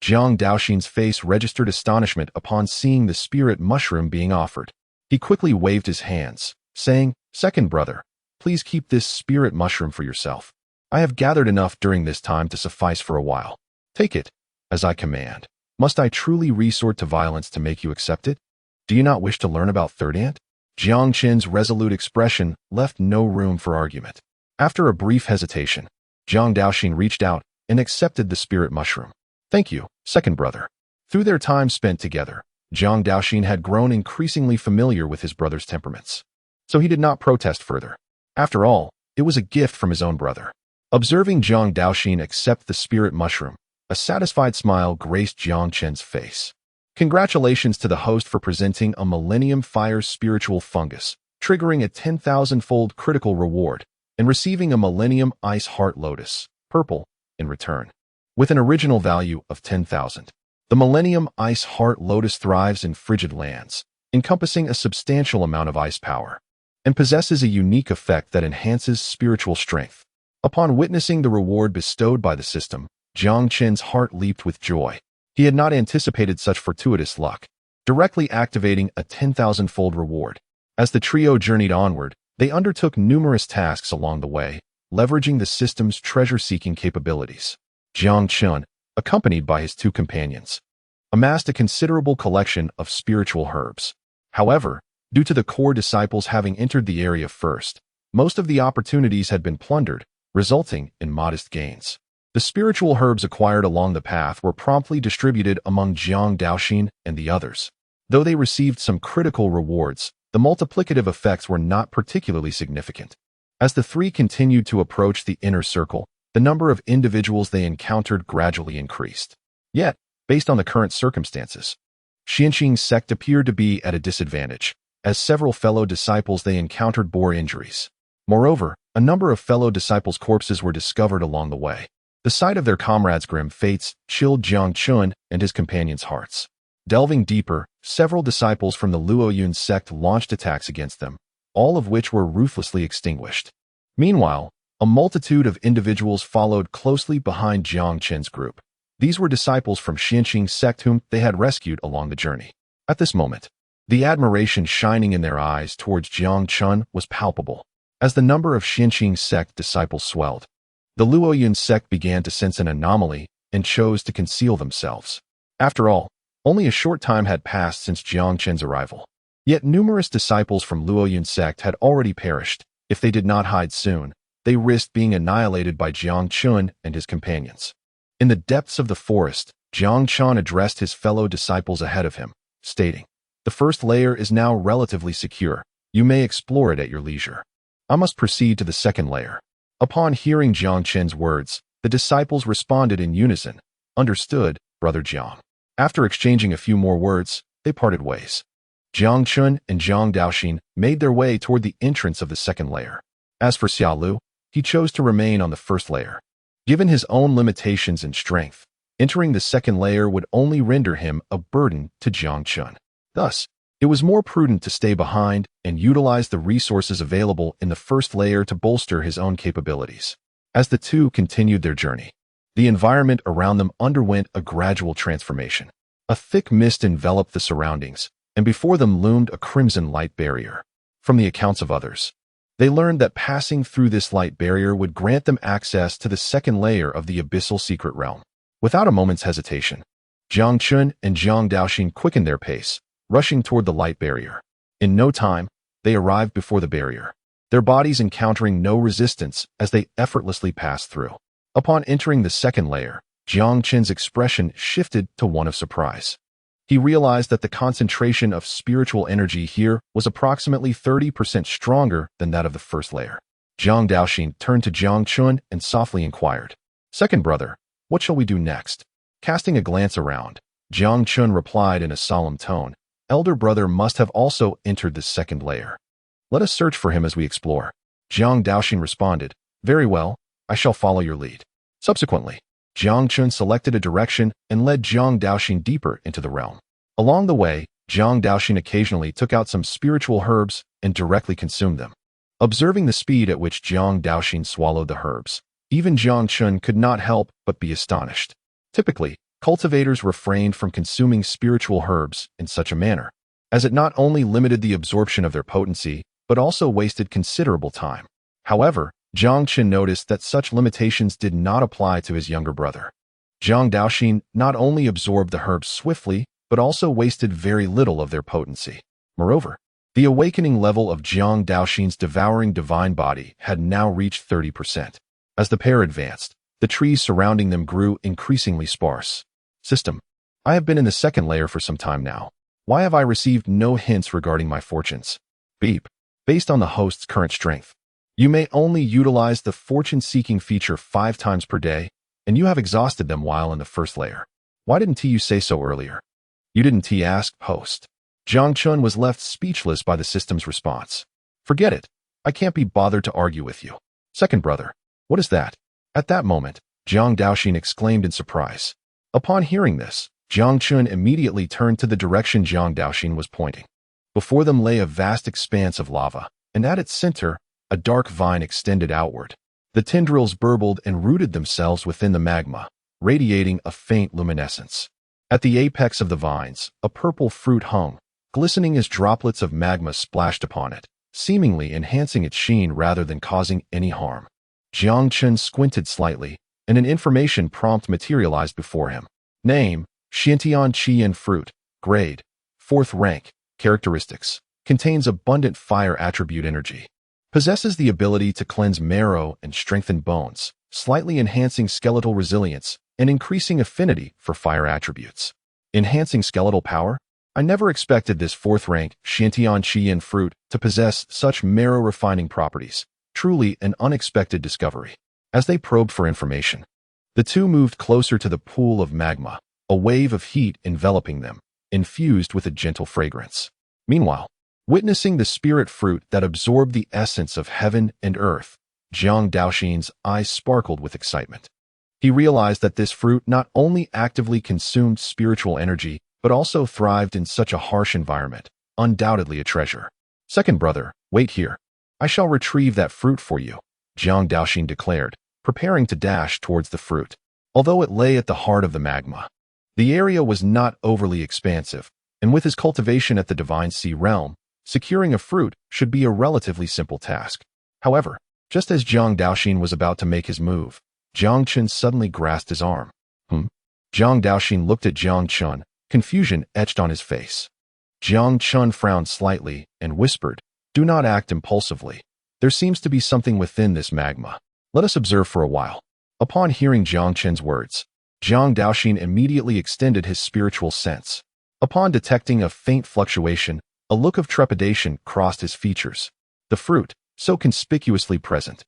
Jiang Daoxin's face registered astonishment upon seeing the spirit mushroom being offered. He quickly waved his hands, saying, "Second brother, please keep this spirit mushroom for yourself. I have gathered enough during this time to suffice for a while. Take it, as I command. Must I truly resort to violence to make you accept it? Do you not wish to learn about third aunt?" Jiang Chen's resolute expression left no room for argument. After a brief hesitation, Jiang Daoxin reached out and accepted the spirit mushroom. "Thank you, second brother." Through their time spent together, Jiang Daoxin had grown increasingly familiar with his brother's temperaments, so he did not protest further. After all, it was a gift from his own brother. Observing Jiang Daoxin accept the spirit mushroom, a satisfied smile graced Jiang Chen's face. Congratulations to the host for presenting a Millennium Fire spiritual fungus, triggering a 10,000-fold critical reward, and receiving a Millennium Ice Heart Lotus, purple, in return. With an original value of 10,000. The Millennium Ice Heart Lotus thrives in frigid lands, encompassing a substantial amount of ice power, and possesses a unique effect that enhances spiritual strength. Upon witnessing the reward bestowed by the system, Jiang Chen's heart leaped with joy. He had not anticipated such fortuitous luck, directly activating a 10,000-fold reward. As the trio journeyed onward, they undertook numerous tasks along the way, leveraging the system's treasure-seeking capabilities. Jiang Chen, accompanied by his two companions, amassed a considerable collection of spiritual herbs. However, due to the core disciples having entered the area first, most of the opportunities had been plundered, resulting in modest gains. The spiritual herbs acquired along the path were promptly distributed among Jiang Daoxin and the others. Though they received some critical rewards, the multiplicative effects were not particularly significant. As the three continued to approach the inner circle, the number of individuals they encountered gradually increased. Yet, based on the current circumstances, Tianxiang's sect appeared to be at a disadvantage, as several fellow disciples they encountered bore injuries. Moreover, a number of fellow disciples' corpses were discovered along the way. The sight of their comrades' grim fates chilled Jiang Chen and his companions' hearts. Delving deeper, several disciples from the Luoyun sect launched attacks against them, all of which were ruthlessly extinguished. Meanwhile, A multitude of individuals followed closely behind Jiang Chen's group. These were disciples from Xianxing sect whom they had rescued along the journey. At this moment, the admiration shining in their eyes towards Jiang Chen was palpable. As the number of Xianxing sect disciples swelled, the Luoyun sect began to sense an anomaly and chose to conceal themselves. After all, only a short time had passed since Jiang Chen's arrival. Yet numerous disciples from Luoyun sect had already perished. If they did not hide soon, they risked being annihilated by Jiang Chen and his companions. In the depths of the forest, Jiang Chen addressed his fellow disciples ahead of him, stating, "The first layer is now relatively secure. You may explore it at your leisure. I must proceed to the second layer." Upon hearing Jiang Chen's words, the disciples responded in unison, "Understood, Brother Jiang." After exchanging a few more words, they parted ways. Jiang Chen and Jiang Daoxin made their way toward the entrance of the second layer. As for Xiaolu, he chose to remain on the first layer. Given his own limitations and strength, entering the second layer would only render him a burden to Jiang Chen. Thus, it was more prudent to stay behind and utilize the resources available in the first layer to bolster his own capabilities. As the two continued their journey, the environment around them underwent a gradual transformation. A thick mist enveloped the surroundings, and before them loomed a crimson light barrier. From the accounts of others, they learned that passing through this light barrier would grant them access to the second layer of the abyssal secret realm. Without a moment's hesitation, Jiang Chen and Jiang Daoxin quickened their pace, rushing toward the light barrier. In no time, they arrived before the barrier, their bodies encountering no resistance as they effortlessly passed through. Upon entering the second layer, Jiang Chen's expression shifted to one of surprise. He realized that the concentration of spiritual energy here was approximately 30% stronger than that of the first layer. Jiang Daoxin turned to Jiang Chen and softly inquired, "Second brother, what shall we do next?" Casting a glance around, Jiang Chen replied in a solemn tone, "Elder brother must have also entered the second layer. Let us search for him as we explore." Jiang Daoxin responded, "Very well, I shall follow your lead." Subsequently, Jiang Chen selected a direction and led Jiang Daoxin deeper into the realm. Along the way, Jiang Daoxin occasionally took out some spiritual herbs and directly consumed them. Observing the speed at which Jiang Daoxin swallowed the herbs, even Jiang Chen could not help but be astonished. Typically, cultivators refrained from consuming spiritual herbs in such a manner, as it not only limited the absorption of their potency, but also wasted considerable time. However, Jiang Chen noticed that such limitations did not apply to his younger brother. Jiang Daoxin not only absorbed the herbs swiftly, but also wasted very little of their potency. Moreover, the awakening level of Jiang Daoxin's devouring divine body had now reached 30%. As the pair advanced, the trees surrounding them grew increasingly sparse. System: I have been in the second layer for some time now. Why have I received no hints regarding my fortunes? Beep. Based on the host's current strength, you may only utilize the fortune-seeking feature 5 times per day, and you have exhausted them while in the first layer. Why didn't you say so earlier? You didn't, ask host. Jiang Chen was left speechless by the system's response. Forget it. I can't be bothered to argue with you. Second brother, what is that? At that moment, Jiang Daoxin exclaimed in surprise. Upon hearing this, Jiang Chen immediately turned to the direction Jiang Daoxin was pointing. Before them lay a vast expanse of lava, and at its center, a dark vine extended outward. The tendrils burbled and rooted themselves within the magma, radiating a faint luminescence. At the apex of the vines, a purple fruit hung, glistening as droplets of magma splashed upon it, seemingly enhancing its sheen rather than causing any harm. Jiang Chen squinted slightly, and an information prompt materialized before him. Name: Xiantian Qian fruit. Grade: 4th rank. Characteristics: contains abundant fire attribute energy. Possesses the ability to cleanse marrow and strengthen bones, slightly enhancing skeletal resilience and increasing affinity for fire attributes. Enhancing skeletal power? I never expected this 4th rank Xiantian Qian fruit to possess such marrow-refining properties. Truly an unexpected discovery. As they probed for information, the two moved closer to the pool of magma, a wave of heat enveloping them, infused with a gentle fragrance. Meanwhile, witnessing the spirit fruit that absorbed the essence of heaven and earth, Jiang Daoxin's eyes sparkled with excitement. He realized that this fruit not only actively consumed spiritual energy, but also thrived in such a harsh environment, undoubtedly a treasure. Second brother, wait here. I shall retrieve that fruit for you. Jiang Daoxin declared, preparing to dash towards the fruit. Although it lay at the heart of the magma, the area was not overly expansive, and with his cultivation at the Divine Sea realm, securing a fruit should be a relatively simple task. However, just as Jiang Daoxin was about to make his move, Jiang Chen suddenly grasped his arm. Jiang Daoxin looked at Jiang Chen, confusion etched on his face. Jiang Chen frowned slightly and whispered, "Do not act impulsively. There seems to be something within this magma. Let us observe for a while." Upon hearing Jiang Chen's words, Jiang Daoxin immediately extended his spiritual sense. Upon detecting a faint fluctuation, a look of trepidation crossed his features. The fruit, so conspicuously present,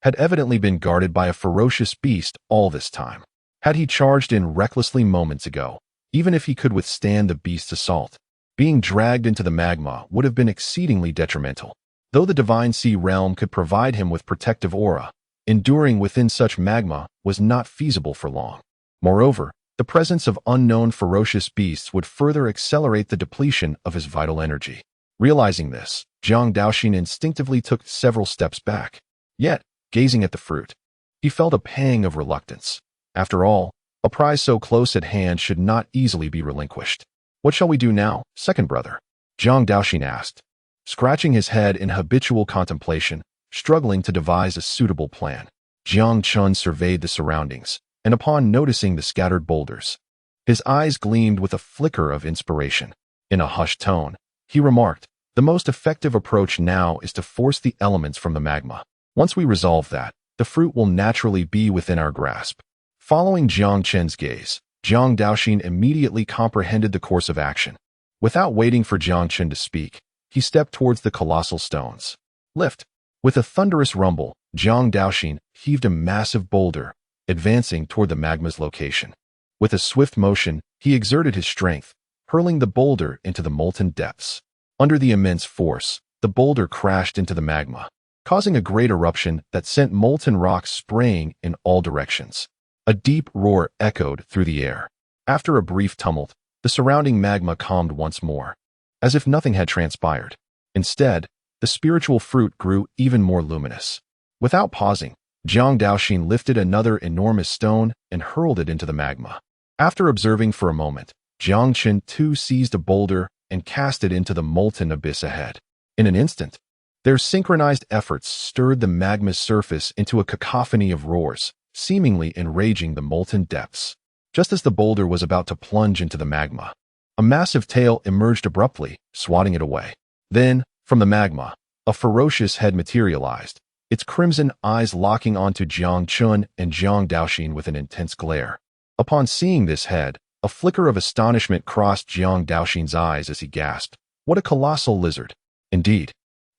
had evidently been guarded by a ferocious beast all this time. Had he charged in recklessly moments ago, even if he could withstand the beast's assault, being dragged into the magma would have been exceedingly detrimental. Though the Divine Sea realm could provide him with protective aura, enduring within such magma was not feasible for long. Moreover, the presence of unknown ferocious beasts would further accelerate the depletion of his vital energy. Realizing this, Jiang Daoxin instinctively took several steps back. Yet, gazing at the fruit, he felt a pang of reluctance. After all, a prize so close at hand should not easily be relinquished. "What shall we do now, second brother?" Jiang Daoxin asked, scratching his head in habitual contemplation, struggling to devise a suitable plan. Jiang Chen surveyed the surroundings, and upon noticing the scattered boulders, his eyes gleamed with a flicker of inspiration. In a hushed tone, he remarked, "The most effective approach now is to force the elements from the magma. Once we resolve that, the fruit will naturally be within our grasp." Following Jiang Chen's gaze, Jiang Daoxin immediately comprehended the course of action. Without waiting for Jiang Chen to speak, he stepped towards the colossal stones. Lift! With a thunderous rumble, Jiang Daoxin heaved a massive boulder, advancing toward the magma's location. With a swift motion, he exerted his strength, hurling the boulder into the molten depths. Under the immense force, the boulder crashed into the magma, causing a great eruption that sent molten rocks spraying in all directions. A deep roar echoed through the air. After a brief tumult, the surrounding magma calmed once more, as if nothing had transpired. Instead, the spiritual fruit grew even more luminous. Without pausing, Jiang Daoxin lifted another enormous stone and hurled it into the magma. After observing for a moment, Jiang Chen too seized a boulder and cast it into the molten abyss ahead. In an instant, their synchronized efforts stirred the magma's surface into a cacophony of roars, seemingly enraging the molten depths. Just as the boulder was about to plunge into the magma, a massive tail emerged abruptly, swatting it away. Then, from the magma, a ferocious head materialized, its crimson eyes locking onto Jiang Chen and Jiang Daoxin with an intense glare. Upon seeing this head, a flicker of astonishment crossed Jiang Daoxin's eyes as he gasped, "What a colossal lizard!" Indeed,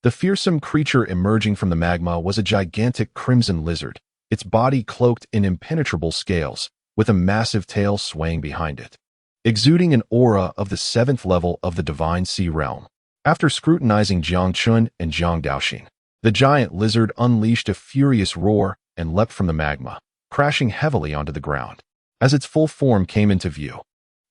the fearsome creature emerging from the magma was a gigantic crimson lizard, its body cloaked in impenetrable scales, with a massive tail swaying behind it, exuding an aura of the 7th level of the Divine Sea realm. After scrutinizing Jiang Chen and Jiang Daoxin, the giant lizard unleashed a furious roar and leapt from the magma, crashing heavily onto the ground. As its full form came into view,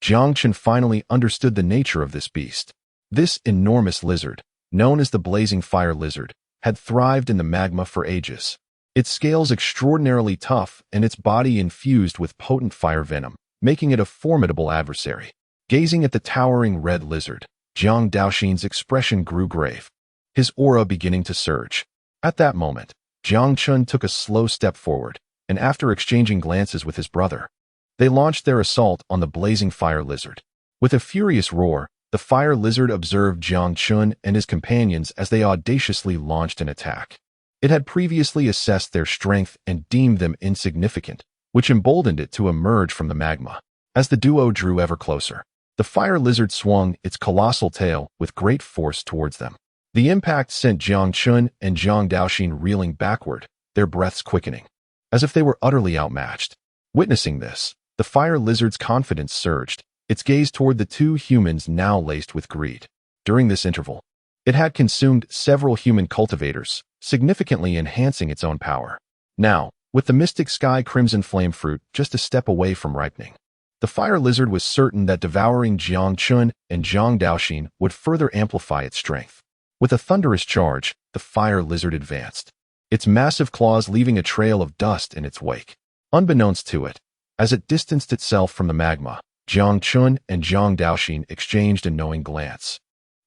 Jiang Chen finally understood the nature of this beast. This enormous lizard, known as the blazing fire lizard, had thrived in the magma for ages. Its scales extraordinarily tough and its body infused with potent fire venom, making it a formidable adversary. Gazing at the towering red lizard, Jiang Daoxin's expression grew grave, his aura beginning to surge. At that moment, Jiang Chen took a slow step forward, and after exchanging glances with his brother, they launched their assault on the blazing fire lizard. With a furious roar, the fire lizard observed Jiang Chen and his companions as they audaciously launched an attack. It had previously assessed their strength and deemed them insignificant, which emboldened it to emerge from the magma. As the duo drew ever closer, the fire lizard swung its colossal tail with great force towards them. The impact sent Jiang Chen and Jiang Daoxin reeling backward, their breaths quickening, as if they were utterly outmatched. Witnessing this, the fire lizard's confidence surged, its gaze toward the two humans now laced with greed. During this interval, it had consumed several human cultivators, significantly enhancing its own power. Now, with the mystic sky crimson flame fruit just a step away from ripening, the fire lizard was certain that devouring Jiang Chen and Jiang Daoxin would further amplify its strength. With a thunderous charge, the fire lizard advanced. its massive claws leaving a trail of dust in its wake. Unbeknownst to it, as it distanced itself from the magma, Jiang Chen and Jiang Daoxin exchanged a knowing glance,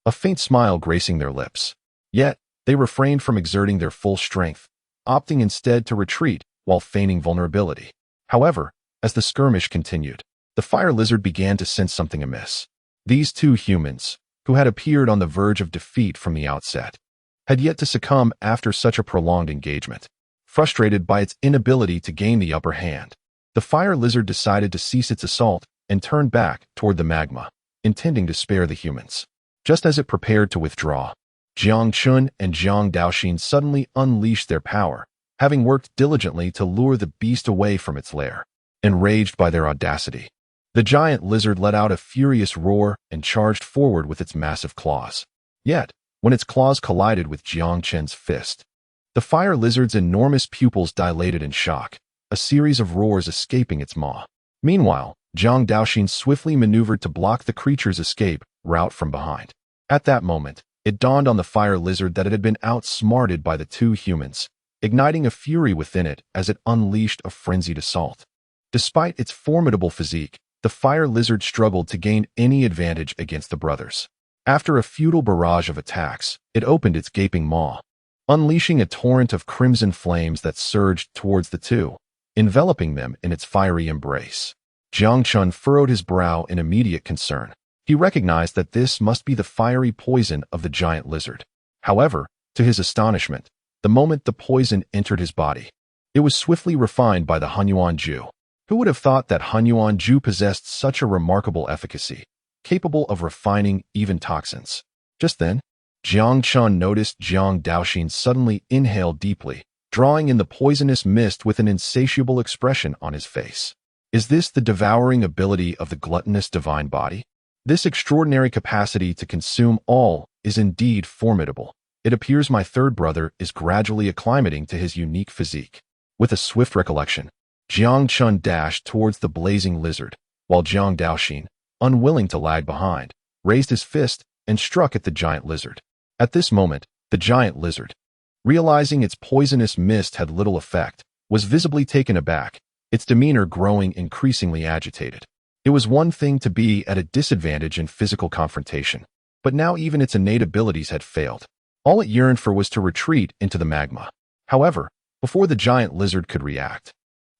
a faint smile gracing their lips. Yet, they refrained from exerting their full strength, opting instead to retreat while feigning vulnerability. However, as the skirmish continued, the fire lizard began to sense something amiss. These two humans, who had appeared on the verge of defeat from the outset, had yet to succumb after such a prolonged engagement. Frustrated by its inability to gain the upper hand, the fire lizard decided to cease its assault and turn back toward the magma, intending to spare the humans. Just as it prepared to withdraw, Jiang Chen and Jiang Daoxin suddenly unleashed their power, having worked diligently to lure the beast away from its lair. Enraged by their audacity, the giant lizard let out a furious roar and charged forward with its massive claws. Yet, when its claws collided with Jiang Chen's fist, the fire lizard's enormous pupils dilated in shock, a series of roars escaping its maw. Meanwhile, Jiang Daoxin swiftly maneuvered to block the creature's escape route from behind. At that moment, it dawned on the fire lizard that it had been outsmarted by the two humans, igniting a fury within it as it unleashed a frenzied assault. Despite its formidable physique, the fire lizard struggled to gain any advantage against the brothers. After a futile barrage of attacks, it opened its gaping maw, unleashing a torrent of crimson flames that surged towards the two, enveloping them in its fiery embrace. Jiang Chen furrowed his brow in immediate concern. He recognized that this must be the fiery poison of the giant lizard. However, to his astonishment, the moment the poison entered his body, it was swiftly refined by the Hunyuan Ju. Who would have thought that Hunyuan Ju possessed such a remarkable efficacy, capable of refining even toxins? Just then, Jiang Chen noticed Jiang Daoxin suddenly inhale deeply, drawing in the poisonous mist with an insatiable expression on his face. Is this the devouring ability of the gluttonous divine body? This extraordinary capacity to consume all is indeed formidable. It appears my third brother is gradually acclimating to his unique physique. With a swift recollection, Jiang Chen dashed towards the blazing lizard, while Jiang Daoxin, unwilling to lag behind, raised his fist and struck at the giant lizard. At this moment, the giant lizard, realizing its poisonous mist had little effect, was visibly taken aback, its demeanor growing increasingly agitated. It was one thing to be at a disadvantage in physical confrontation, but now even its innate abilities had failed. All it yearned for was to retreat into the magma. However, before the giant lizard could react,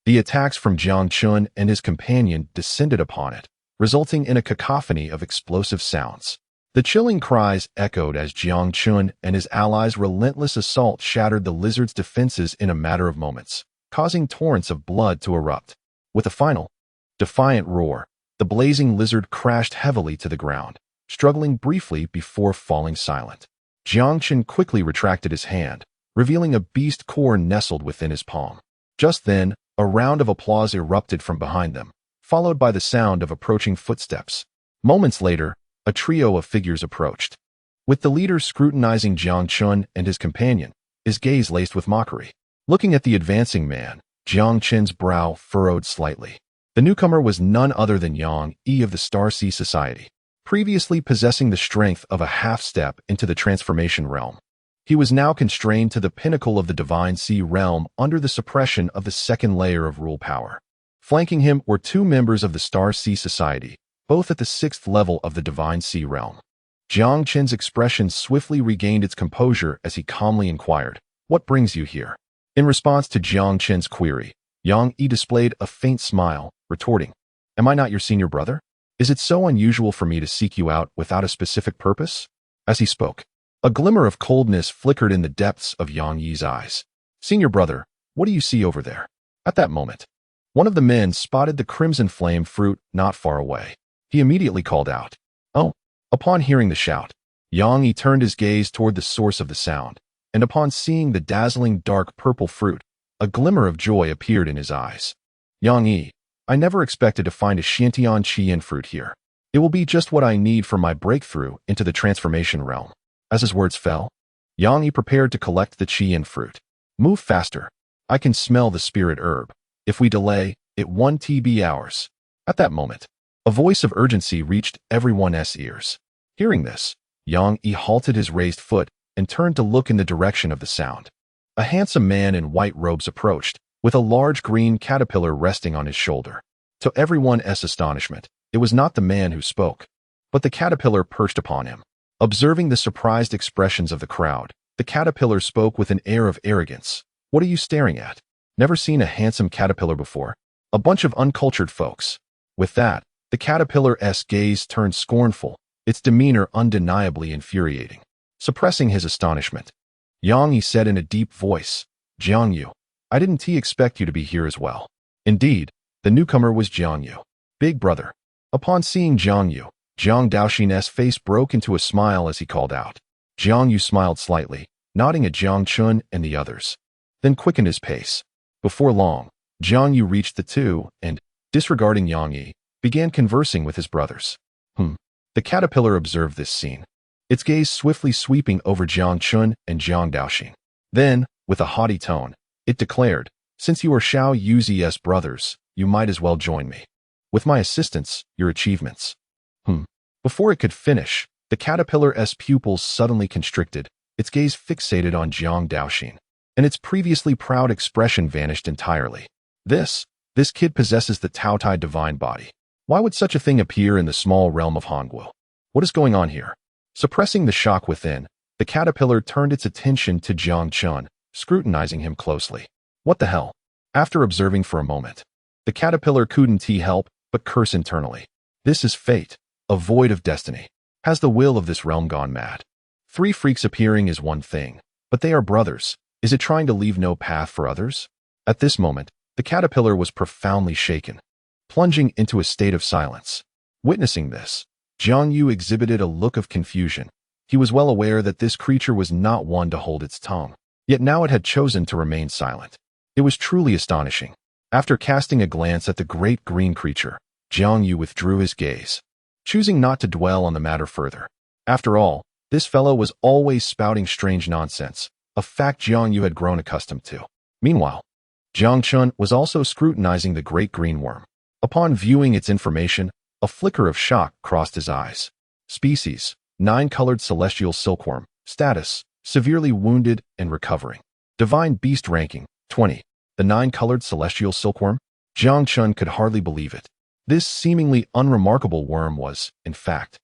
the attacks from Jiang Chen and his companion descended upon it, resulting in a cacophony of explosive sounds. The chilling cries echoed as Jiang Chen and his allies' relentless assault shattered the lizard's defenses in a matter of moments, causing torrents of blood to erupt. With a final, defiant roar, the blazing lizard crashed heavily to the ground, struggling briefly before falling silent. Jiang Chen quickly retracted his hand, revealing a beast core nestled within his palm. Just then, a round of applause erupted from behind them, followed by the sound of approaching footsteps. Moments later, a trio of figures approached, with the leader scrutinizing Jiang Chen and his companion, his gaze laced with mockery. Looking at the advancing man, Jiang Chen's brow furrowed slightly. The newcomer was none other than Yang Yi of the Star Sea Society, previously possessing the strength of a half-step into the transformation realm. He was now constrained to the pinnacle of the Divine Sea realm under the suppression of the second layer of rule power. Flanking him were two members of the Star Sea Society, both at the 6th level of the Divine Sea realm. Jiang Chen's expression swiftly regained its composure as he calmly inquired, "What brings you here?" In response to Jiang Chen's query, Yang Yi displayed a faint smile, retorting, "Am I not your senior brother? Is it so unusual for me to seek you out without a specific purpose?" As he spoke, a glimmer of coldness flickered in the depths of Yang Yi's eyes. "Senior brother, what do you see over there?" At that moment, one of the men spotted the crimson flame fruit not far away. He immediately called out, "Oh!" Upon hearing the shout, Yang Yi turned his gaze toward the source of the sound, and upon seeing the dazzling dark purple fruit, a glimmer of joy appeared in his eyes. "Yang Yi, I never expected to find a Xiantian Qian fruit here. It will be just what I need for my breakthrough into the transformation realm." As his words fell, Yang Yi prepared to collect the Qian fruit. "Move faster. I can smell the spirit herb. If we delay, it won't be hours." At that moment, a voice of urgency reached everyone's ears. Hearing this, Yang Yi halted his raised foot and turned to look in the direction of the sound. A handsome man in white robes approached, with a large green caterpillar resting on his shoulder. To everyone's astonishment, it was not the man who spoke, but the caterpillar perched upon him. Observing the surprised expressions of the crowd, the caterpillar spoke with an air of arrogance. "What are you staring at? Never seen a handsome caterpillar before? A bunch of uncultured folks." With that, the caterpillar's gaze turned scornful, its demeanor undeniably infuriating. Suppressing his astonishment, Jiang Yu said in a deep voice, "Jiang Yu, I didn't expect you to be here as well." Indeed, the newcomer was Jiang Yu, big brother. Upon seeing Jiang Yu, Jiang Daoxin's face broke into a smile as he called out. Jiang Yu smiled slightly, nodding at Jiang Chen and the others, then quickened his pace. Before long, Jiang Yu reached the two and, disregarding Jiang Yi, began conversing with his brothers. The caterpillar observed this scene, its gaze swiftly sweeping over Jiang Chen and Jiang Daoxin. Then, with a haughty tone, it declared, "Since you are Xiao Yuzi's brothers, you might as well join me. With my assistance, your achievements." Before it could finish, the caterpillar's pupils suddenly constricted, its gaze fixated on Jiang Daoxin, and its previously proud expression vanished entirely. This kid possesses the Taotie Divine Body. Why would such a thing appear in the small realm of Hangul? What is going on here? Suppressing the shock within, the caterpillar turned its attention to Jiang Chen, scrutinizing him closely. What the hell? After observing for a moment, the caterpillar couldn't help but curse internally. This is fate, a void of destiny. Has the will of this realm gone mad? Three freaks appearing is one thing, but they are brothers. Is it trying to leave no path for others? At this moment, the caterpillar was profoundly shaken, plunging into a state of silence. Witnessing this, Jiang Yu exhibited a look of confusion. He was well aware that this creature was not one to hold its tongue, yet now it had chosen to remain silent. It was truly astonishing. After casting a glance at the great green creature, Jiang Yu withdrew his gaze, choosing not to dwell on the matter further. After all, this fellow was always spouting strange nonsense, a fact Jiang Yu had grown accustomed to. Meanwhile, Jiang Chen was also scrutinizing the great green worm. Upon viewing its information, a flicker of shock crossed his eyes. Species: 9-colored celestial silkworm. Status: severely wounded and recovering. Divine beast ranking: 20. The 9-colored celestial silkworm? Jiang Chen could hardly believe it. This seemingly unremarkable worm was, in fact,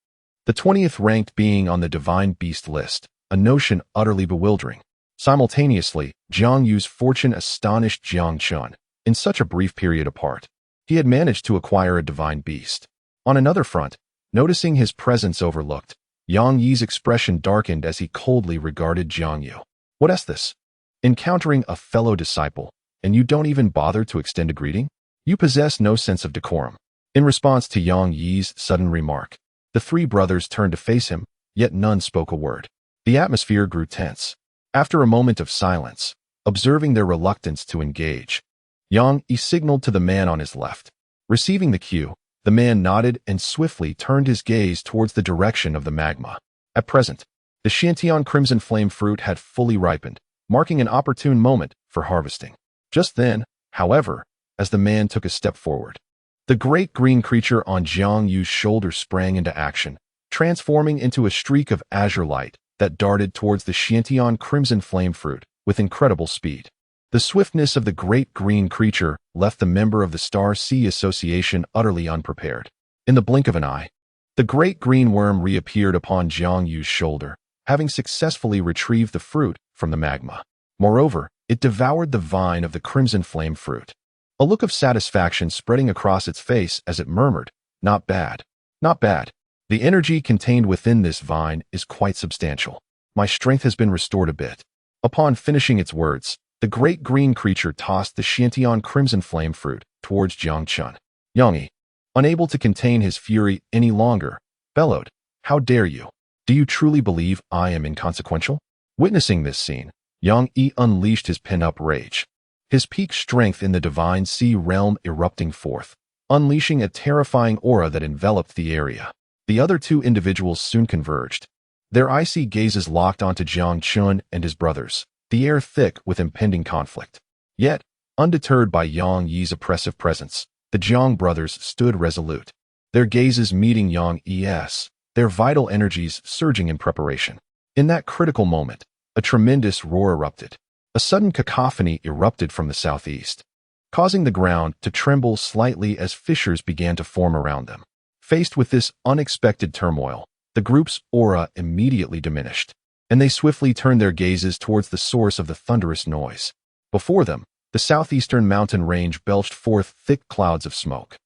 the 20th ranked being on the divine beast list, a notion utterly bewildering. Simultaneously, Jiang Yu's fortune astonished Jiang Chen. In such a brief period apart, he had managed to acquire a divine beast. On another front, noticing his presence overlooked, Yang Yi's expression darkened as he coldly regarded Jiang Yu. "What is this? Encountering a fellow disciple, and you don't even bother to extend a greeting? You possess no sense of decorum." In response to Yang Yi's sudden remark, the three brothers turned to face him, yet none spoke a word. The atmosphere grew tense. After a moment of silence, observing their reluctance to engage, Yang Yi signaled to the man on his left. Receiving the cue, the man nodded and swiftly turned his gaze towards the direction of the magma. At present, the Tianxiang crimson flame fruit had fully ripened, marking an opportune moment for harvesting. Just then, however, as the man took a step forward, the great green creature on Jiang Yu's shoulder sprang into action, transforming into a streak of azure light that darted towards the Tianxiang crimson flame fruit with incredible speed. The swiftness of the great green creature left the member of the Star Sea Association utterly unprepared. In the blink of an eye, the great green worm reappeared upon Jiang Yu's shoulder, having successfully retrieved the fruit from the magma. Moreover, it devoured the vine of the crimson flame fruit, a look of satisfaction spreading across its face as it murmured, "Not bad. Not bad. The energy contained within this vine is quite substantial. My strength has been restored a bit." Upon finishing its words, the great green creature tossed the Tianxiang crimson flame fruit towards Jiang Chen. Yang Yi, unable to contain his fury any longer, bellowed, "How dare you? Do you truly believe I am inconsequential?" Witnessing this scene, Yang Yi unleashed his pent-up rage, his peak strength in the divine sea realm erupting forth, unleashing a terrifying aura that enveloped the area. The other two individuals soon converged, their icy gazes locked onto Jiang Chen and his brothers, the air thick with impending conflict. Yet, undeterred by Yang Yi's oppressive presence, the Jiang brothers stood resolute, their gazes meeting Yang Yi's, their vital energies surging in preparation. In that critical moment, a tremendous roar erupted. A sudden cacophony erupted from the southeast, causing the ground to tremble slightly as fissures began to form around them. Faced with this unexpected turmoil, the group's aura immediately diminished, and they swiftly turned their gazes towards the source of the thunderous noise. Before them, the southeastern mountain range belched forth thick clouds of smoke,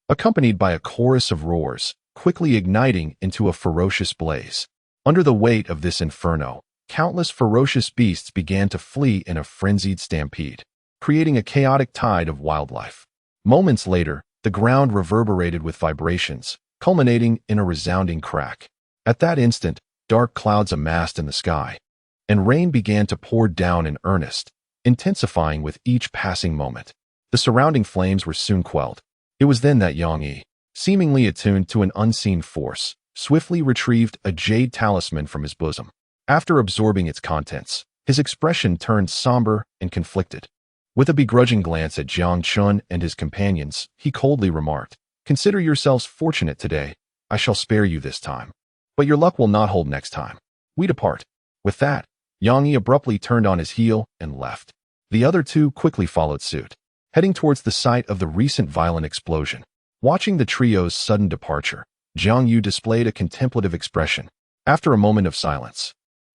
accompanied by a chorus of roars, quickly igniting into a ferocious blaze. Under the weight of this inferno, countless ferocious beasts began to flee in a frenzied stampede, creating a chaotic tide of wildlife. Moments later, the ground reverberated with vibrations, culminating in a resounding crack. At that instant, dark clouds amassed in the sky, and rain began to pour down in earnest, intensifying with each passing moment. The surrounding flames were soon quelled. It was then that Jiang Yu, seemingly attuned to an unseen force, swiftly retrieved a jade talisman from his bosom. After absorbing its contents, his expression turned somber and conflicted. With a begrudging glance at Jiang Chen and his companions, he coldly remarked, "Consider yourselves fortunate today. I shall spare you this time. But your luck will not hold next time. We depart." With that, Jiang Yu abruptly turned on his heel and left. The other two quickly followed suit, heading towards the site of the recent violent explosion. Watching the trio's sudden departure, Jiang Yu displayed a contemplative expression. After a moment of silence,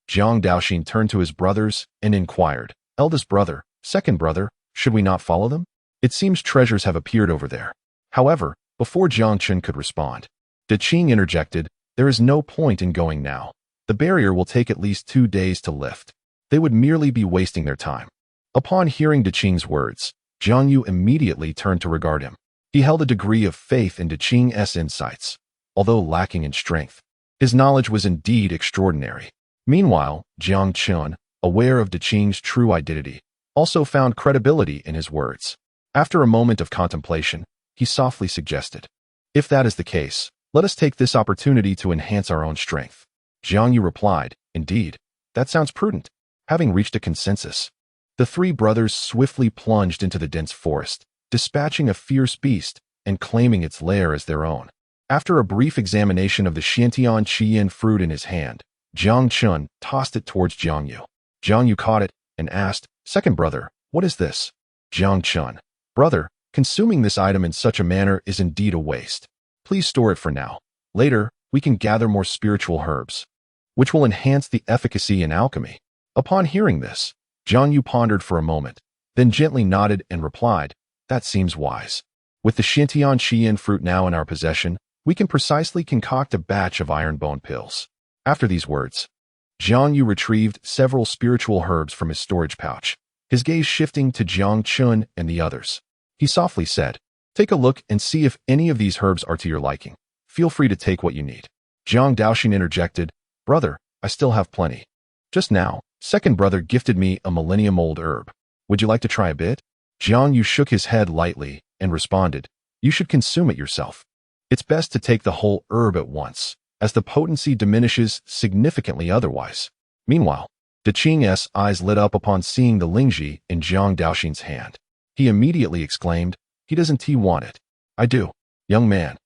Jiang Daoxin turned to his brothers and inquired, "Eldest brother, second brother, should we not follow them? It seems treasures have appeared over there." However, before Jiang Chen could respond, Qing interjected, "There is no point in going now. The barrier will take at least 2 days to lift. They would merely be wasting their time." Upon hearing Qing's words, Jiang Yu immediately turned to regard him. He held a degree of faith in Qing's insights, although lacking in strength. His knowledge was indeed extraordinary. Meanwhile, Jiang Chen, aware of Qing's true identity, also found credibility in his words. After a moment of contemplation, he softly suggested, "If that is the case, let us take this opportunity to enhance our own strength." Jiang Yu replied, "Indeed, that sounds prudent." Having reached a consensus, the three brothers swiftly plunged into the dense forest, dispatching a fierce beast and claiming its lair as their own. After a brief examination of the Xiantian fruit in his hand, Jiang Chen tossed it towards Jiang Yu. Jiang Yu caught it and asked, "Second brother, what is this?" Jiang Chen, "Brother, consuming this item in such a manner is indeed a waste. Please store it for now. Later, we can gather more spiritual herbs, which will enhance the efficacy in alchemy." Upon hearing this, Jiang Yu pondered for a moment, then gently nodded and replied, "That seems wise. With the Xiantian fruit now in our possession, we can precisely concoct a batch of iron bone pills." After these words, Jiang Yu retrieved several spiritual herbs from his storage pouch, his gaze shifting to Jiang Chen and the others. He softly said, "Take a look and see if any of these herbs are to your liking. Feel free to take what you need." Jiang Daoxin interjected, "Brother, I still have plenty. Just now, second brother gifted me a millennium-old herb. Would you like to try a bit?" Jiang Yu shook his head lightly and responded, "You should consume it yourself. It's best to take the whole herb at once, as the potency diminishes significantly otherwise." Meanwhile, Qing's eyes lit up upon seeing the lingji in Jiang Daoxin's hand. He immediately exclaimed, "Doesn't he want it?" "I do, young man.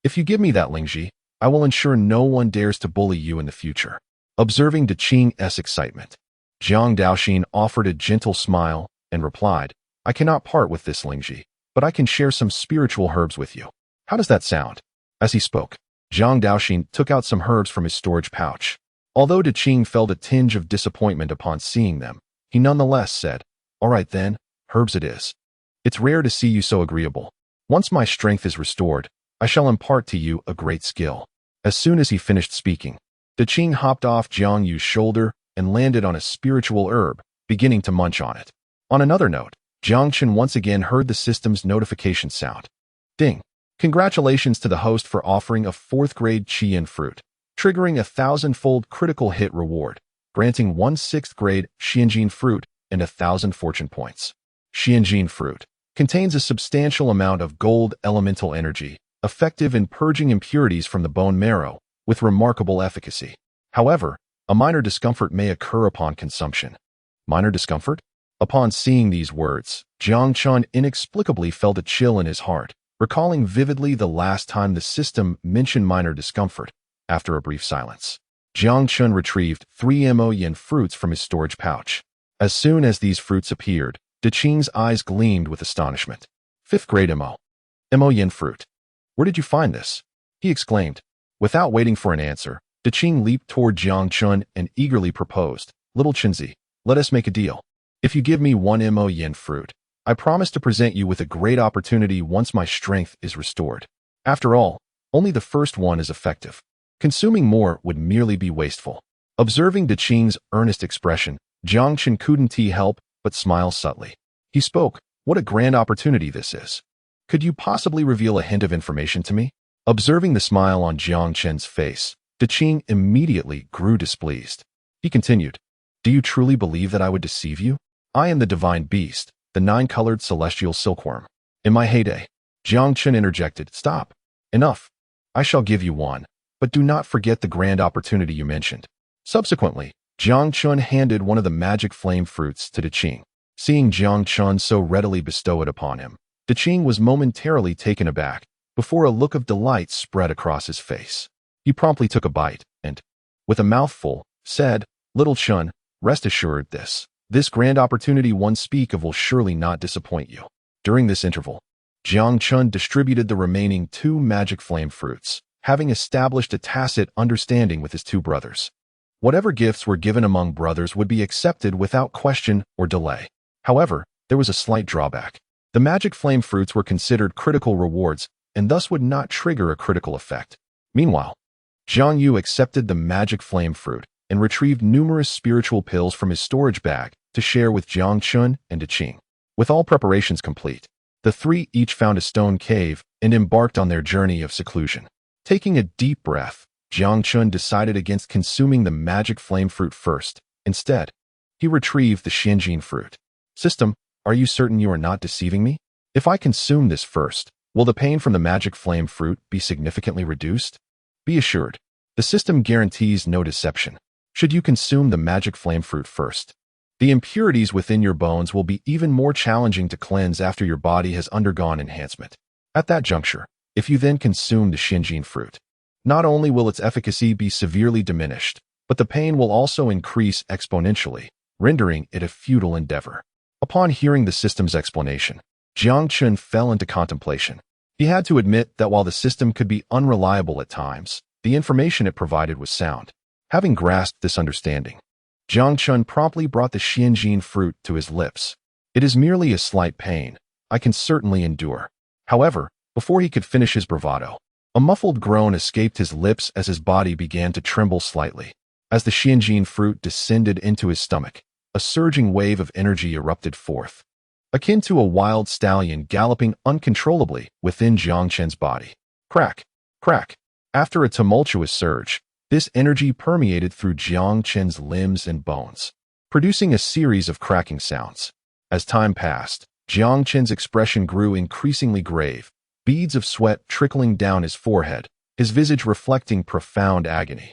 If you give me that lingji, I will ensure no one dares to bully you in the future." Observing Qing's excitement, Jiang Daoxin offered a gentle smile and replied, "I cannot part with this lingji, but I can share some spiritual herbs with you. How does that sound?" As he spoke, Jiang Daoxin took out some herbs from his storage pouch. Although Qing felt a tinge of disappointment upon seeing them, he nonetheless said, "All right then, herbs it is. It's rare to see you so agreeable. Once my strength is restored, I shall impart to you a great skill." As soon as he finished speaking, Qing hopped off Jiang Yu's shoulder and landed on a spiritual herb, beginning to munch on it. On another note, Jiang Chen once again heard the system's notification sound. Ding! Congratulations to the host for offering a 4th grade Qian fruit, triggering a 1,000-fold critical hit reward, granting 1 6th grade Xianjin fruit and 1,000 fortune points. Xianjin fruit contains a substantial amount of gold elemental energy, effective in purging impurities from the bone marrow, with remarkable efficacy. However, a minor discomfort may occur upon consumption. Minor discomfort? Upon seeing these words, Jiang Chen inexplicably felt a chill in his heart, recalling vividly the last time the system mentioned minor discomfort. After a brief silence, Jiang Chen retrieved 3 mo yen fruits from his storage pouch. As soon as these fruits appeared, Qing's eyes gleamed with astonishment. 5th grade Mo yin fruit. Where did you find this? He exclaimed. Without waiting for an answer, Qing leaped toward Jiang Chen and eagerly proposed, Little Chenzi, let us make a deal. If you give me 1 Mo yin fruit, I promise to present you with a great opportunity once my strength is restored. After all, only the first one is effective. Consuming more would merely be wasteful. Observing Qing's earnest expression, Jiang Chen couldn't help but smile subtly. He spoke, what a grand opportunity this is. Could you possibly reveal a hint of information to me? Observing the smile on Jiang Chen's face, Qing immediately grew displeased. He continued, do you truly believe that I would deceive you? I am the divine beast, the 9-colored celestial silkworm. In my heyday, Jiang Chen interjected, stop. Enough. I shall give you one, but do not forget the grand opportunity you mentioned. Subsequently, Jiang Chen handed one of the magic flame fruits to Qing. Seeing Jiang Chen so readily bestow it upon him, Qing was momentarily taken aback before a look of delight spread across his face. He promptly took a bite and, with a mouthful, said, Little Chen, rest assured this grand opportunity one speak of will surely not disappoint you. During this interval, Jiang Chen distributed the remaining 2 magic flame fruits, having established a tacit understanding with his 2 brothers. Whatever gifts were given among brothers would be accepted without question or delay. However, there was a slight drawback. The magic flame fruits were considered critical rewards and thus would not trigger a critical effect. Meanwhile, Jiang Yu accepted the magic flame fruit and retrieved numerous spiritual pills from his storage bag to share with Jiang Chen and Qing. With all preparations complete, the 3 each found a stone cave and embarked on their journey of seclusion. Taking a deep breath, Jiang Chen decided against consuming the magic flame fruit first. Instead, he retrieved the Xianjin fruit. System, are you certain you are not deceiving me? If I consume this first, will the pain from the magic flame fruit be significantly reduced? Be assured, the system guarantees no deception. Should you consume the magic flame fruit first, the impurities within your bones will be even more challenging to cleanse after your body has undergone enhancement. At that juncture, if you then consume the Xianjin fruit, not only will its efficacy be severely diminished, but the pain will also increase exponentially, rendering it a futile endeavor. Upon hearing the system's explanation, Jiang Chen fell into contemplation. He had to admit that while the system could be unreliable at times, the information it provided was sound. Having grasped this understanding, Jiang Chen promptly brought the Xianjin fruit to his lips. It is merely a slight pain. I can certainly endure. However, before he could finish his bravado, a muffled groan escaped his lips as his body began to tremble slightly. As the Xianjin fruit descended into his stomach, a surging wave of energy erupted forth, akin to a wild stallion galloping uncontrollably within Jiang Chen's body. Crack, crack. After a tumultuous surge, this energy permeated through Jiang Chen's limbs and bones, producing a series of cracking sounds. As time passed, Jiang Chen's expression grew increasingly grave, beads of sweat trickling down his forehead, his visage reflecting profound agony.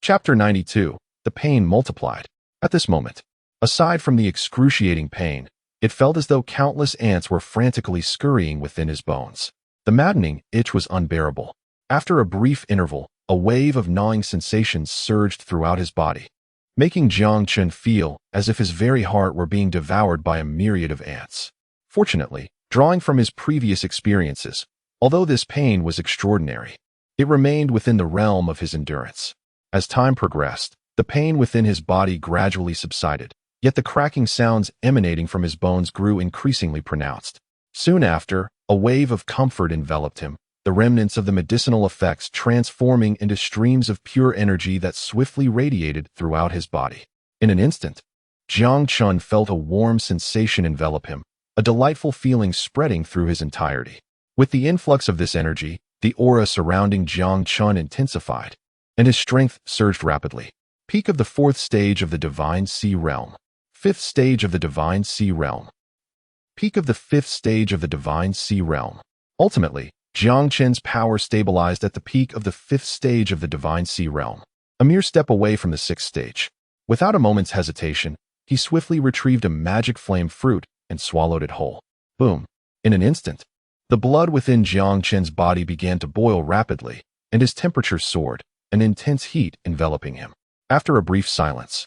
Chapter 92. The pain multiplied. At this moment, aside from the excruciating pain, it felt as though countless ants were frantically scurrying within his bones. The maddening itch was unbearable. After a brief interval, a wave of gnawing sensations surged throughout his body, making Jiang Chen feel as if his very heart were being devoured by a myriad of ants. Fortunately, drawing from his previous experiences, although this pain was extraordinary, it remained within the realm of his endurance. As time progressed, the pain within his body gradually subsided, yet the cracking sounds emanating from his bones grew increasingly pronounced. Soon after, a wave of comfort enveloped him, the remnants of the medicinal effects transforming into streams of pure energy that swiftly radiated throughout his body. In an instant, Jiang Chen felt a warm sensation envelop him, a delightful feeling spreading through his entirety. With the influx of this energy, the aura surrounding Jiang Chen intensified, and his strength surged rapidly. Peak of the 4th stage of the Divine Sea Realm. 5th stage of the Divine Sea Realm. Peak of the 5th stage of the Divine Sea Realm. Ultimately, Jiang Chen's power stabilized at the peak of the 5th stage of the Divine Sea Realm, a mere step away from the 6th stage. Without a moment's hesitation, he swiftly retrieved a magic flame fruit and swallowed it whole. Boom! In an instant, the blood within Jiang Chen's body began to boil rapidly, and his temperature soared, an intense heat enveloping him. After a brief silence,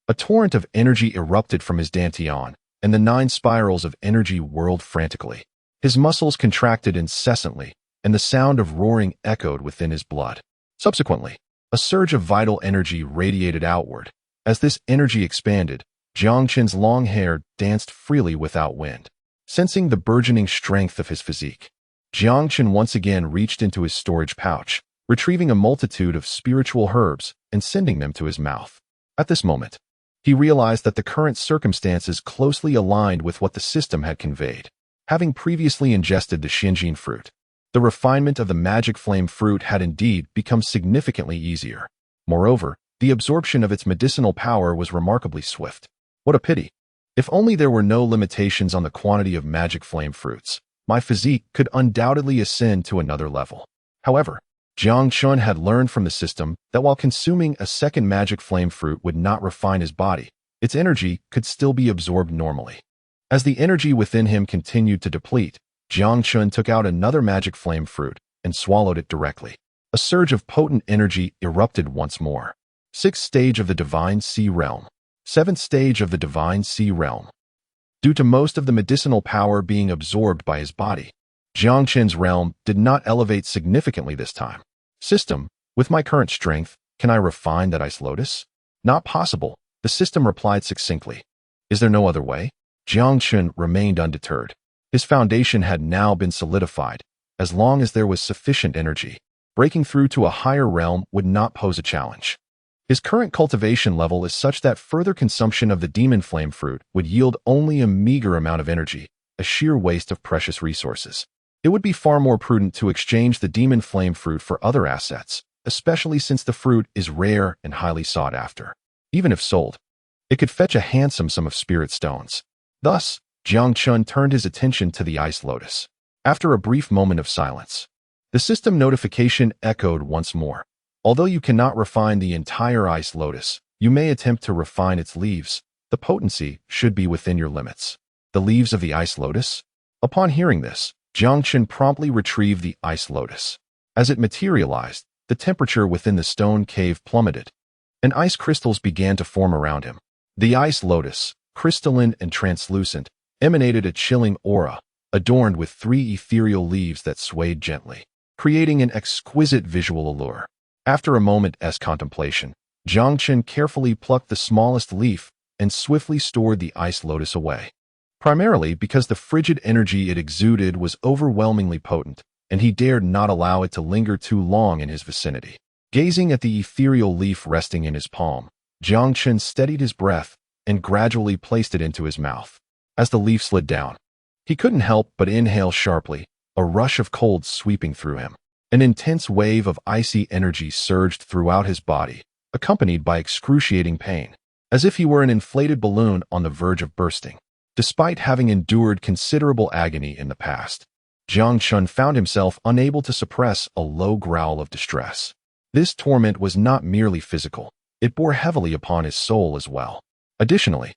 A torrent of energy erupted from his dantian, and the 9 spirals of energy whirled frantically. His muscles contracted incessantly, and the sound of roaring echoed within his blood. Subsequently, a surge of vital energy radiated outward. As this energy expanded, Jiang Chen's long hair danced freely without wind. Sensing the burgeoning strength of his physique, Jiang Chen once again reached into his storage pouch, retrieving a multitude of spiritual herbs and sending them to his mouth. At this moment, he realized that the current circumstances closely aligned with what the system had conveyed. Having previously ingested the Xinjin fruit, the refinement of the magic flame fruit had indeed become significantly easier. Moreover, the absorption of its medicinal power was remarkably swift. What a pity! If only there were no limitations on the quantity of magic flame fruits, my physique could undoubtedly ascend to another level. However, Jiang Chen had learned from the system that while consuming a second magic flame fruit would not refine his body, its energy could still be absorbed normally. As the energy within him continued to deplete, Jiang Chen took out another magic flame fruit and swallowed it directly. A surge of potent energy erupted once more. 6th stage of the Divine Sea Realm. 7th stage of the Divine Sea Realm. Due to most of the medicinal power being absorbed by his body, Jiang Chen's realm did not elevate significantly this time. System, with my current strength, can I refine that ice lotus? Not possible, the system replied succinctly. Is there no other way? Jiang Chen remained undeterred. His foundation had now been solidified. As long as there was sufficient energy, breaking through to a higher realm would not pose a challenge. His current cultivation level is such that further consumption of the demon flame fruit would yield only a meager amount of energy, a sheer waste of precious resources. It would be far more prudent to exchange the demon flame fruit for other assets, especially since the fruit is rare and highly sought after. Even if sold, it could fetch a handsome sum of spirit stones. Thus, Jiang Chen turned his attention to the ice lotus. After a brief moment of silence, the system notification echoed once more. Although you cannot refine the entire ice lotus, you may attempt to refine its leaves. The potency should be within your limits. The leaves of the ice lotus? Upon hearing this, Jiang Chen promptly retrieved the ice lotus. As it materialized, the temperature within the stone cave plummeted, and ice crystals began to form around him. The ice lotus, crystalline and translucent, emanated a chilling aura, adorned with 3 ethereal leaves that swayed gently, creating an exquisite visual allure. After a moment's contemplation, Jiang Chen carefully plucked the smallest leaf and swiftly stored the ice lotus away. Primarily because the frigid energy it exuded was overwhelmingly potent, and he dared not allow it to linger too long in his vicinity. Gazing at the ethereal leaf resting in his palm, Jiang Chen steadied his breath and gradually placed it into his mouth. As the leaf slid down, he couldn't help but inhale sharply, a rush of cold sweeping through him. An intense wave of icy energy surged throughout his body, accompanied by excruciating pain, as if he were an inflated balloon on the verge of bursting. Despite having endured considerable agony in the past, Jiang Chen found himself unable to suppress a low growl of distress. This torment was not merely physical, it bore heavily upon his soul as well. Additionally,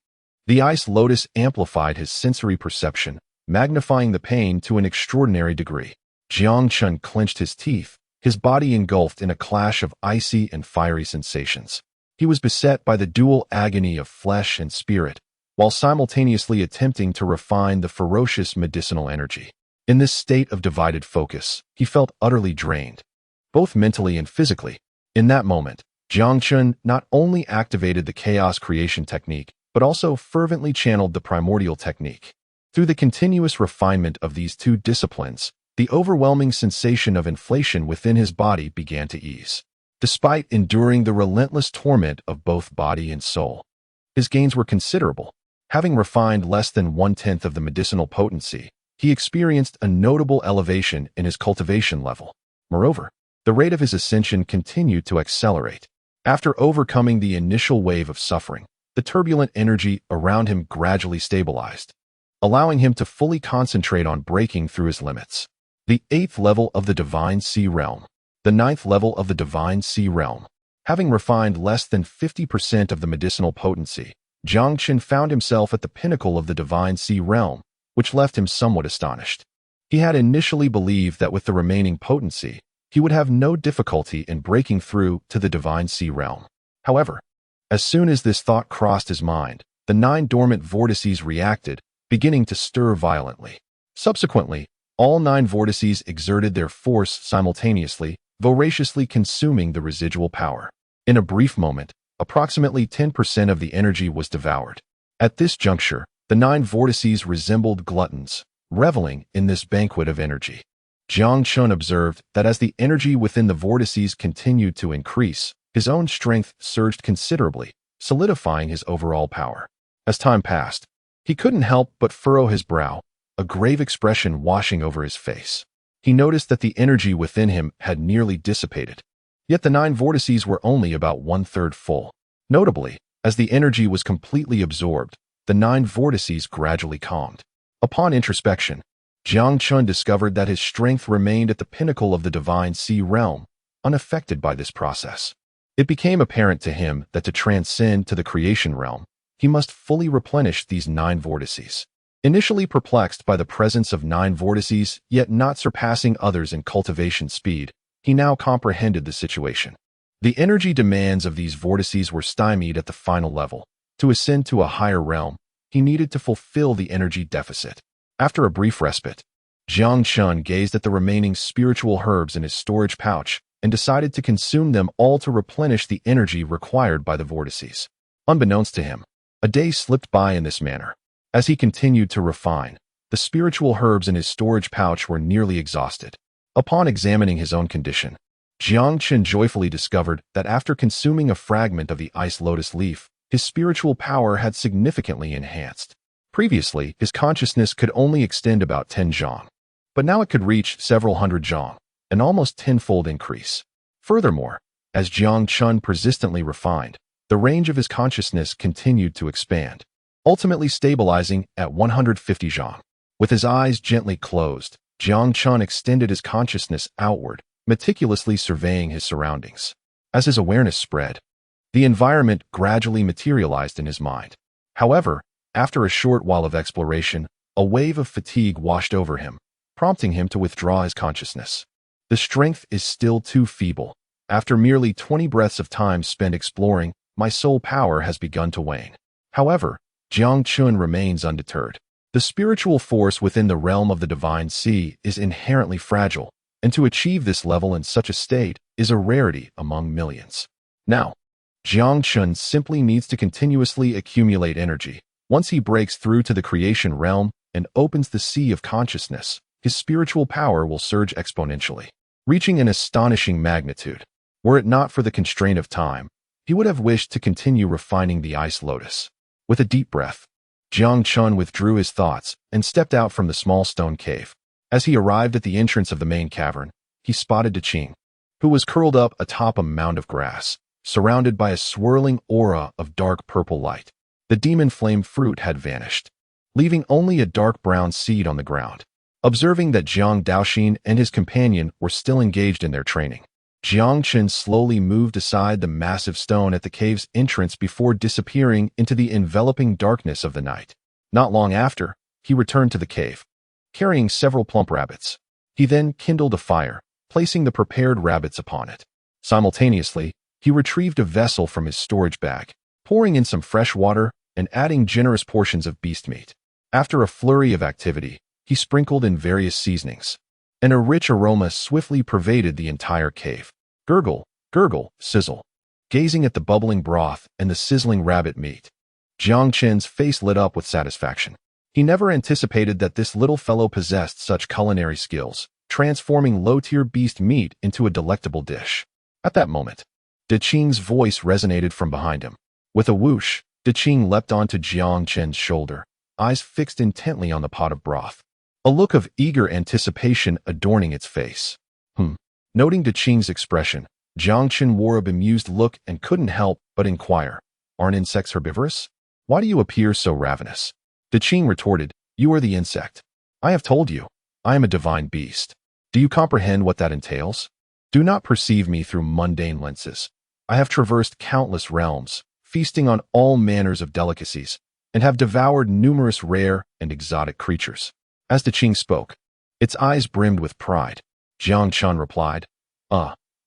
the ice lotus amplified his sensory perception, magnifying the pain to an extraordinary degree. Jiang Chen clenched his teeth, his body engulfed in a clash of icy and fiery sensations. He was beset by the dual agony of flesh and spirit, while simultaneously attempting to refine the ferocious medicinal energy. In this state of divided focus, he felt utterly drained, both mentally and physically. In that moment, Jiang Chen not only activated the chaos creation technique, but also fervently channeled the primordial technique. Through the continuous refinement of these 2 disciplines, the overwhelming sensation of inflation within his body began to ease. Despite enduring the relentless torment of both body and soul, his gains were considerable. Having refined less than 1/10 of the medicinal potency, he experienced a notable elevation in his cultivation level. Moreover, the rate of his ascension continued to accelerate. After overcoming the initial wave of suffering, the turbulent energy around him gradually stabilized, allowing him to fully concentrate on breaking through his limits. The 8th level of the Divine Sea Realm. The 9th level of the Divine Sea Realm. Having refined less than 50% of the medicinal potency, Jiang Chen found himself at the pinnacle of the Divine Sea Realm, which left him somewhat astonished. He had initially believed that with the remaining potency, he would have no difficulty in breaking through to the Divine Sea Realm. However, As soon as this thought crossed his mind, the 9 dormant vortices reacted, beginning to stir violently. Subsequently, all 9 vortices exerted their force simultaneously, voraciously consuming the residual power. In a brief moment, approximately 10% of the energy was devoured. At this juncture, the 9 vortices resembled gluttons, reveling in this banquet of energy. Jiang Chen observed that as the energy within the vortices continued to increase, his own strength surged considerably, solidifying his overall power. As time passed, he couldn't help but furrow his brow, a grave expression washing over his face. He noticed that the energy within him had nearly dissipated. Yet the 9 vortices were only about 1/3 full. Notably, as the energy was completely absorbed, the 9 vortices gradually calmed. Upon introspection, Jiang Chen discovered that his strength remained at the pinnacle of the divine sea realm, unaffected by this process. It became apparent to him that to transcend to the creation realm, he must fully replenish these 9 vortices. Initially perplexed by the presence of 9 vortices, yet not surpassing others in cultivation speed, he now comprehended the situation. The energy demands of these vortices were stymied at the final level. To ascend to a higher realm, he needed to fulfill the energy deficit. After a brief respite, Jiang Chen gazed at the remaining spiritual herbs in his storage pouch and decided to consume them all to replenish the energy required by the vortices. Unbeknownst to him, a day slipped by in this manner. As he continued to refine, the spiritual herbs in his storage pouch were nearly exhausted. Upon examining his own condition, Jiang Chen joyfully discovered that after consuming a fragment of the ice lotus leaf, his spiritual power had significantly enhanced. Previously, his consciousness could only extend about 10 zhang, but now it could reach several hundred zhang, an almost tenfold increase. Furthermore, as Jiang Chen persistently refined, the range of his consciousness continued to expand, ultimately stabilizing at 150 zhang. With his eyes gently closed, Jiang Chen extended his consciousness outward, meticulously surveying his surroundings. As his awareness spread, the environment gradually materialized in his mind. However, after a short while of exploration, a wave of fatigue washed over him, prompting him to withdraw his consciousness. The strength is still too feeble. After merely 20 breaths of time spent exploring, my soul power has begun to wane. However, Jiang Chen remains undeterred. The spiritual force within the realm of the divine sea is inherently fragile, and to achieve this level in such a state is a rarity among millions. Now, Jiang Chen simply needs to continuously accumulate energy. Once he breaks through to the creation realm and opens the sea of consciousness, his spiritual power will surge exponentially, reaching an astonishing magnitude. Were it not for the constraint of time, he would have wished to continue refining the ice lotus. With a deep breath, Jiang Chen withdrew his thoughts and stepped out from the small stone cave. As he arrived at the entrance of the main cavern, he spotted Tianxiang, who was curled up atop a mound of grass, surrounded by a swirling aura of dark purple light. The demon flame fruit had vanished, leaving only a dark brown seed on the ground. Observing that Jiang Daoxin and his companion were still engaged in their training, Jiang Chen slowly moved aside the massive stone at the cave's entrance before disappearing into the enveloping darkness of the night. Not long after, he returned to the cave, carrying several plump rabbits. He then kindled a fire, placing the prepared rabbits upon it. Simultaneously, he retrieved a vessel from his storage bag, pouring in some fresh water and adding generous portions of beast meat. After a flurry of activity, he sprinkled in various seasonings, and a rich aroma swiftly pervaded the entire cave. Gurgle, gurgle, sizzle. Gazing at the bubbling broth and the sizzling rabbit meat, Jiang Chen's face lit up with satisfaction. He never anticipated that this little fellow possessed such culinary skills, transforming low-tier beast meat into a delectable dish. At that moment, Tianxiang's voice resonated from behind him. With a whoosh, Tianxiang leapt onto Jiang Chen's shoulder, eyes fixed intently on the pot of broth, a look of eager anticipation adorning its face. Noting Tianxiang's expression, Jiang Chen wore a bemused look and couldn't help but inquire, "Aren't insects herbivorous? Why do you appear so ravenous?" Tianxiang retorted, "You are the insect. I have told you, I am a divine beast. Do you comprehend what that entails? Do not perceive me through mundane lenses. I have traversed countless realms, feasting on all manners of delicacies, and have devoured numerous rare and exotic creatures." As Tianxiang spoke, its eyes brimmed with pride. Jiang Chen replied,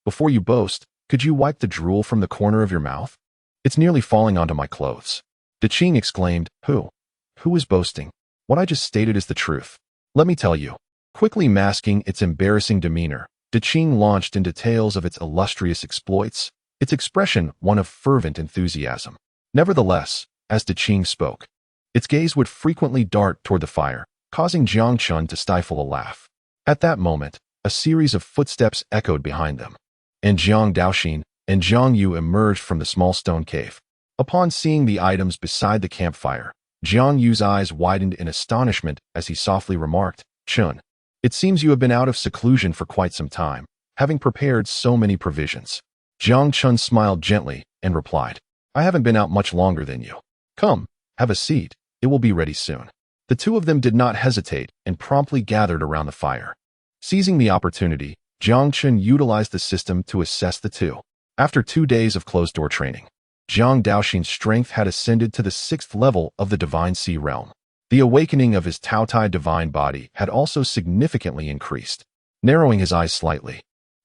Before you boast, could you wipe the drool from the corner of your mouth?" It's nearly falling onto my clothes. Diqing exclaimed, Who? Who is boasting? What I just stated is the truth. Let me tell you. Quickly masking its embarrassing demeanor, Diqing launched into tales of its illustrious exploits, its expression one of fervent enthusiasm. Nevertheless, as Diqing spoke, its gaze would frequently dart toward the fire, causing Jiang Chen to stifle a laugh. At that moment, a series of footsteps echoed behind them, and Jiang Daoxin and Jiang Yu emerged from the small stone cave. Upon seeing the items beside the campfire, Jiang Yu's eyes widened in astonishment as he softly remarked, Chen, it seems you have been out of seclusion for quite some time, having prepared so many provisions. Jiang Chen smiled gently and replied, I haven't been out much longer than you. Come, have a seat, it will be ready soon. The two of them did not hesitate and promptly gathered around the fire. Seizing the opportunity, Jiang Chen utilized the system to assess the two. After 2 days of closed-door training, Jiang Daoxin's strength had ascended to the 6th level of the Divine Sea realm. The awakening of his Taotie Divine Body had also significantly increased. Narrowing his eyes slightly,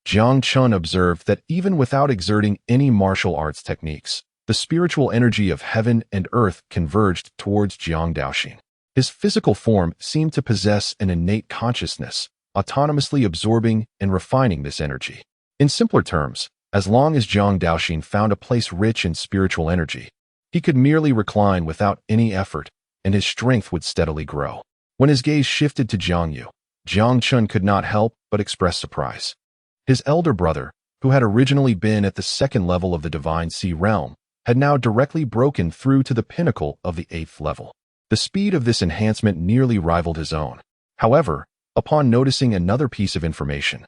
Jiang Chen observed that even without exerting any martial arts techniques, the spiritual energy of heaven and earth converged towards Jiang Daoxin. His physical form seemed to possess an innate consciousness, autonomously absorbing and refining this energy. In simpler terms, as long as Jiang Daoxin found a place rich in spiritual energy, he could merely recline without any effort, and his strength would steadily grow. When his gaze shifted to Jiang Yu, Jiang Chen could not help but express surprise. His elder brother, who had originally been at the 2nd level of the Divine Sea realm, had now directly broken through to the pinnacle of the 8th level. The speed of this enhancement nearly rivaled his own. However, upon noticing another piece of information,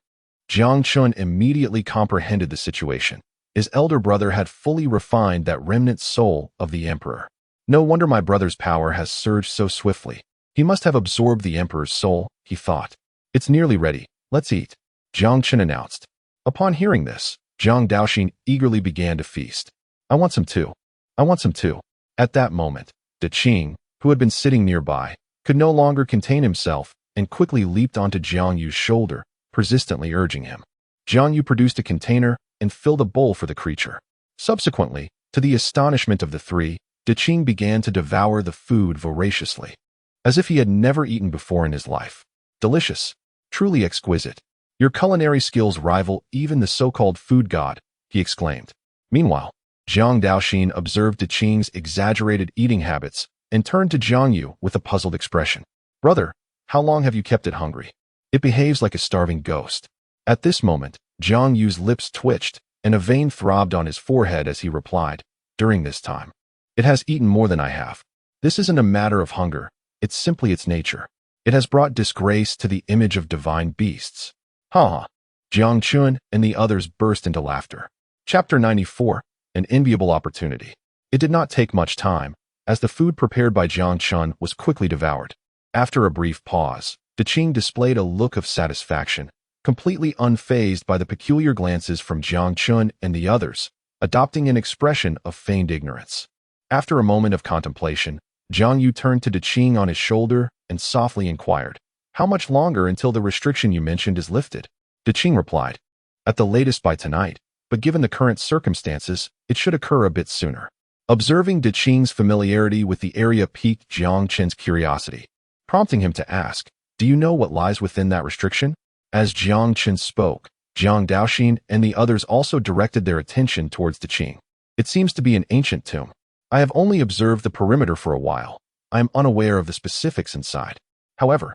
Jiang Chen immediately comprehended the situation. His elder brother had fully refined that remnant soul of the Emperor. No wonder my brother's power has surged so swiftly. He must have absorbed the Emperor's soul, he thought. It's nearly ready. Let's eat, Jiang Chen announced. Upon hearing this, Jiang Daoxin eagerly began to feast. I want some too. I want some too. At that moment, Diqing, who had been sitting nearby, could no longer contain himself and quickly leaped onto Jiang Yu's shoulder, persistently urging him. Jiang Yu produced a container and filled a bowl for the creature. Subsequently, to the astonishment of the three, Diqing began to devour the food voraciously, as if he had never eaten before in his life. Delicious. Truly exquisite. Your culinary skills rival even the so-called food god, he exclaimed. Meanwhile, Jiang Daoxin observed Diqing's exaggerated eating habits and turned to Jiang Yu with a puzzled expression. Brother, how long have you kept it hungry? It behaves like a starving ghost. At this moment, Jiang Yu's lips twitched, and a vein throbbed on his forehead as he replied, During this time, it has eaten more than I have. This isn't a matter of hunger, it's simply its nature. It has brought disgrace to the image of divine beasts. Ha ha. Jiang Chen and the others burst into laughter. Chapter 94, An Enviable Opportunity. It did not take much time, as the food prepared by Jiang Chen was quickly devoured. After a brief pause, Diqing displayed a look of satisfaction, completely unfazed by the peculiar glances from Jiang Chen and the others, adopting an expression of feigned ignorance. After a moment of contemplation, Jiang Yu turned to Diqing on his shoulder and softly inquired, How much longer until the restriction you mentioned is lifted? Diqing replied, At the latest by tonight, but given the current circumstances, it should occur a bit sooner. Observing Diqing's familiarity with the area piqued Jiang Chen's curiosity, prompting him to ask, Do you know what lies within that restriction? As Jiang Chen spoke, Jiang Daoxin and the others also directed their attention towards Diqing. It seems to be an ancient tomb. I have only observed the perimeter for a while. I am unaware of the specifics inside. However,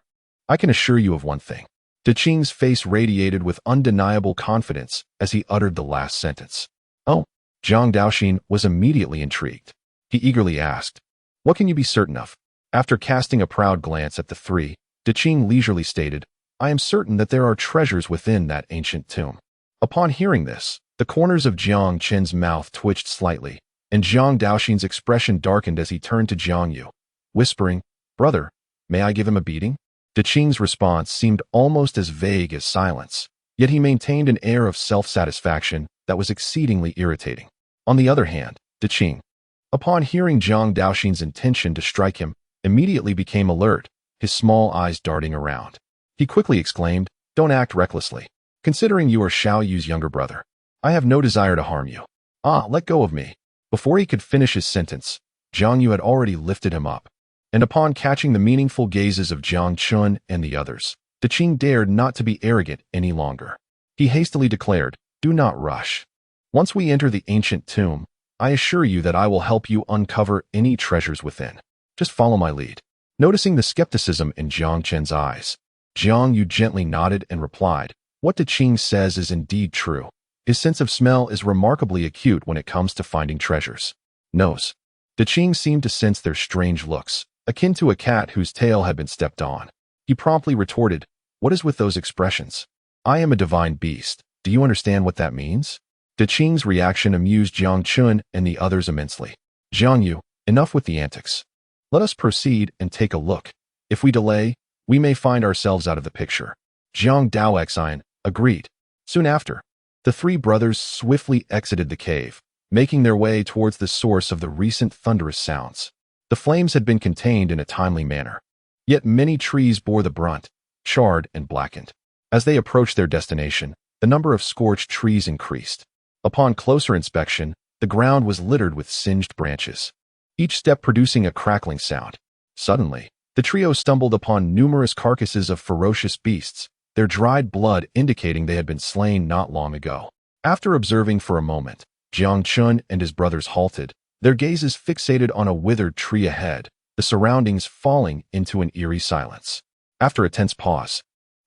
I can assure you of one thing. Diqing's face radiated with undeniable confidence as he uttered the last sentence. Oh, Jiang Daoxin was immediately intrigued. He eagerly asked, What can you be certain of? After casting a proud glance at the three, Diqing leisurely stated, I am certain that there are treasures within that ancient tomb. Upon hearing this, the corners of Jiang Chen's mouth twitched slightly, and Jiang Daoxin's expression darkened as he turned to Jiang Yu, whispering, Brother, may I give him a beating? Diqing's response seemed almost as vague as silence, yet he maintained an air of self-satisfaction that was exceedingly irritating. On the other hand, Diqing, upon hearing Jiang Daoxin's intention to strike him, immediately became alert, his small eyes darting around. He quickly exclaimed, Don't act recklessly. Considering you are Xiao Yu's younger brother, I have no desire to harm you. Ah, let go of me. Before he could finish his sentence, Jiang Yu had already lifted him up, and upon catching the meaningful gazes of Jiang Chen and the others, the Qing dared not to be arrogant any longer. He hastily declared, "Do not rush. Once we enter the ancient tomb, I assure you that I will help you uncover any treasures within. Just follow my lead." Noticing the skepticism in Jiang Chen's eyes, Jiang Yu gently nodded and replied, "What the Qing says is indeed true. His sense of smell is remarkably acute when it comes to finding treasures." Nose. The Qing seemed to sense their strange looks, akin to a cat whose tail had been stepped on. He promptly retorted, "What is with those expressions? I am a divine beast. Do you understand what that means?" The Qing's reaction amused Jiang Chen and the others immensely. "Jiang Yu, enough with the antics. Let us proceed and take a look. If we delay, we may find ourselves out of the picture." Jiang Daoxin agreed. Soon after, the three brothers swiftly exited the cave, making their way towards the source of the recent thunderous sounds. The flames had been contained in a timely manner, yet many trees bore the brunt, charred and blackened. As they approached their destination, the number of scorched trees increased. Upon closer inspection, the ground was littered with singed branches, each step producing a crackling sound. Suddenly, the trio stumbled upon numerous carcasses of ferocious beasts, their dried blood indicating they had been slain not long ago. After observing for a moment, Jiang Chen and his brothers halted, their gazes fixated on a withered tree ahead, the surroundings falling into an eerie silence. After a tense pause,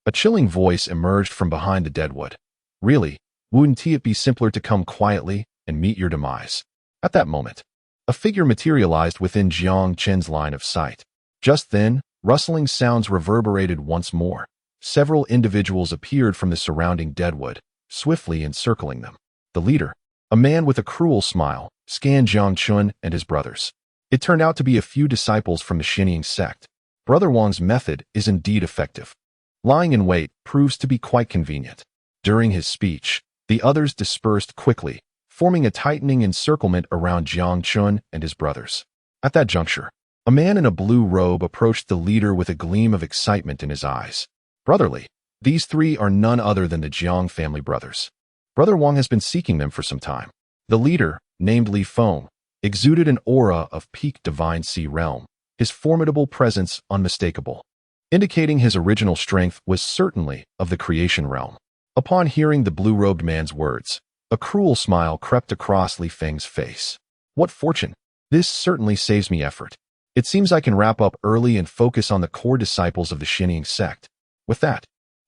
a chilling voice emerged from behind the deadwood. "Really, wouldn't it be simpler to come quietly and meet your demise?" At that moment, a figure materialized within Jiang Chen's line of sight. Just then, rustling sounds reverberated once more. Several individuals appeared from the surrounding deadwood, swiftly encircling them. The leader, a man with a cruel smile, scanned Jiang Chen and his brothers. It turned out to be a few disciples from the Xinjiang sect. Brother Wang's method is indeed effective. Lying in wait proves to be quite convenient. During his speech, the others dispersed quickly, forming a tightening encirclement around Jiang Chen and his brothers. At that juncture, a man in a blue robe approached the leader with a gleam of excitement in his eyes. "Brotherly, these three are none other than the Jiang family brothers. Brother Wang has been seeking them for some time." The leader, named Li Feng, exuded an aura of peak divine sea realm, his formidable presence unmistakable. Indicating his original strength was certainly of the creation realm. Upon hearing the blue-robed man's words, a cruel smile crept across Li Feng's face. "What fortune! This certainly saves me effort. It seems I can wrap up early and focus on the core disciples of the Xinjiang sect." With that,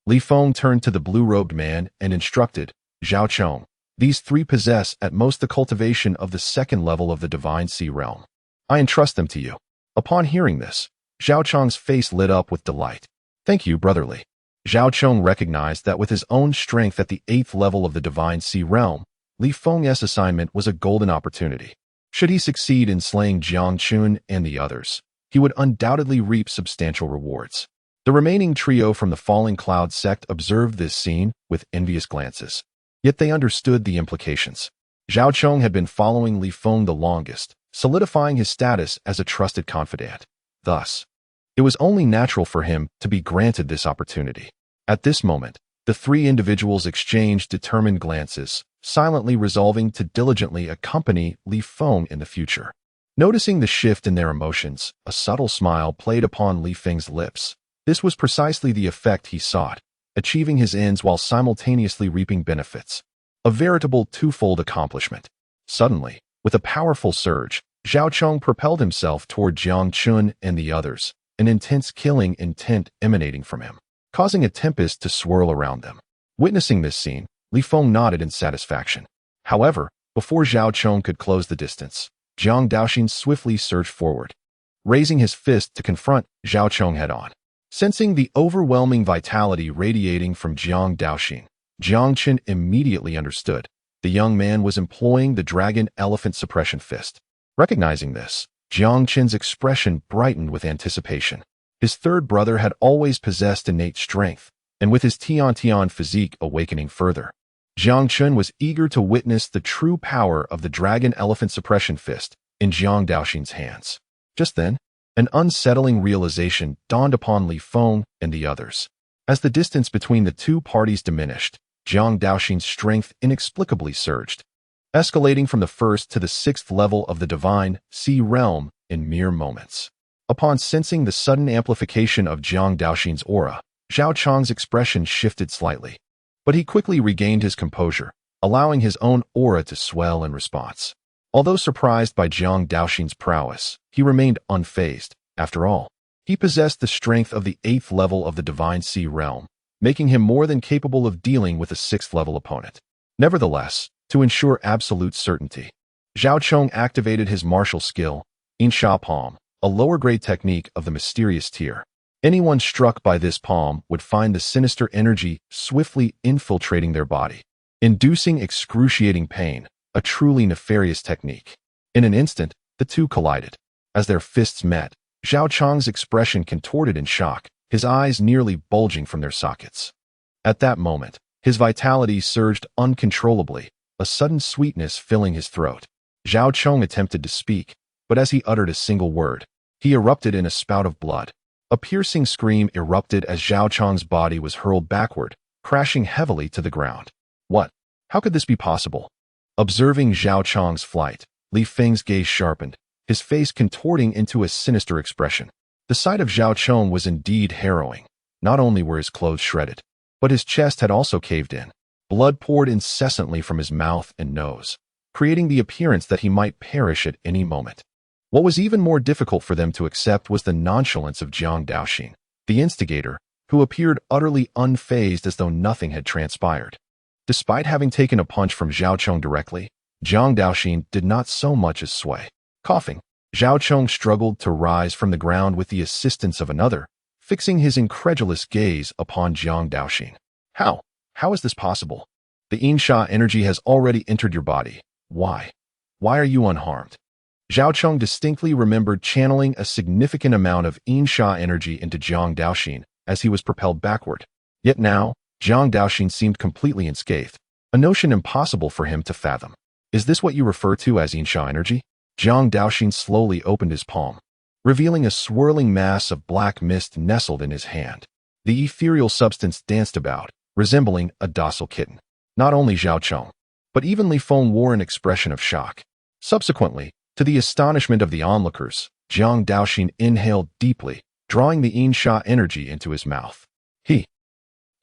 Li Feng turned to the blue-robed man and instructed, "Zhao Chong, these three possess at most the cultivation of the second level of the divine sea realm. I entrust them to you." Upon hearing this, Zhao Chong's face lit up with delight. "Thank you, brotherly." Zhao Chong recognized that with his own strength at the 8th level of the divine sea realm, Li Feng's assignment was a golden opportunity. Should he succeed in slaying Jiang Chen and the others, he would undoubtedly reap substantial rewards. The remaining trio from the Falling Cloud sect observed this scene with envious glances. Yet they understood the implications. Zhao Chong had been following Li Feng the longest, solidifying his status as a trusted confidant. Thus, it was only natural for him to be granted this opportunity. At this moment, the three individuals exchanged determined glances, silently resolving to diligently accompany Li Feng in the future. Noticing the shift in their emotions, a subtle smile played upon Li Feng's lips. This was precisely the effect he sought, achieving his ends while simultaneously reaping benefits. A veritable twofold accomplishment. Suddenly, with a powerful surge, Zhao Chong propelled himself toward Jiang Chen and the others, an intense killing intent emanating from him, causing a tempest to swirl around them. Witnessing this scene, Li Feng nodded in satisfaction. However, before Zhao Chong could close the distance, Jiang Daoxin swiftly surged forward, raising his fist to confront Zhao Chong head-on. Sensing the overwhelming vitality radiating from Jiang Daoxin, Jiang Chen immediately understood. The young man was employing the Dragon Elephant Suppression Fist. Recognizing this, Jiang Chen's expression brightened with anticipation. His third brother had always possessed innate strength, and with his Tianxiang physique awakening further, Jiang Chen was eager to witness the true power of the Dragon Elephant Suppression Fist in Jiang Daoxin's hands. Just then, an unsettling realization dawned upon Li Feng and the others. As the distance between the two parties diminished, Jiang Daoxin's strength inexplicably surged. escalating from the first to the sixth level of the divine sea realm in mere moments. Upon sensing the sudden amplification of Jiang Daoxin's aura, Zhao Chang's expression shifted slightly, but he quickly regained his composure, allowing his own aura to swell in response. Although surprised by Jiang Daoxin's prowess, he remained unfazed. After all, he possessed the strength of the 8th level of the divine sea realm, making him more than capable of dealing with a 6th level opponent. Nevertheless, to ensure absolute certainty, Zhao Chong activated his martial skill, Yinsha Palm, a lower-grade technique of the mysterious tier. Anyone struck by this palm would find the sinister energy swiftly infiltrating their body, inducing excruciating pain, a truly nefarious technique. In an instant, the two collided. As their fists met, Zhao Chang's expression contorted in shock, his eyes nearly bulging from their sockets. At that moment, his vitality surged uncontrollably, a sudden sweetness filling his throat. Zhao Chong attempted to speak, but as he uttered a single word, he erupted in a spout of blood. A piercing scream erupted as Zhao Chong's body was hurled backward, crashing heavily to the ground. What? How could this be possible? Observing Zhao Chong's flight, Li Feng's gaze sharpened, his face contorting into a sinister expression. The sight of Zhao Chong was indeed harrowing. Not only were his clothes shredded, but his chest had also caved in. Blood poured incessantly from his mouth and nose, creating the appearance that he might perish at any moment. What was even more difficult for them to accept was the nonchalance of Jiang Daoxin, the instigator, who appeared utterly unfazed as though nothing had transpired. Despite having taken a punch from Zhao Chong directly, Jiang Daoxin did not so much as sway. Coughing, Zhao Chong struggled to rise from the ground with the assistance of another, fixing his incredulous gaze upon Jiang Daoxin. How? How is this possible? The Yinsha energy has already entered your body. Why? Why are you unharmed? Zhao Chong distinctly remembered channeling a significant amount of Yinsha energy into Jiang Daoxin as he was propelled backward. Yet now, Jiang Daoxin seemed completely unscathed, a notion impossible for him to fathom. Is this what you refer to as Yinsha energy? Jiang Daoxin slowly opened his palm, revealing a swirling mass of black mist nestled in his hand. The ethereal substance danced about, resembling a docile kitten. Not only Zhao Chong, but even Li Feng wore an expression of shock. Subsequently, to the astonishment of the onlookers, Jiang Daoxin inhaled deeply, drawing the Yinsha energy into his mouth.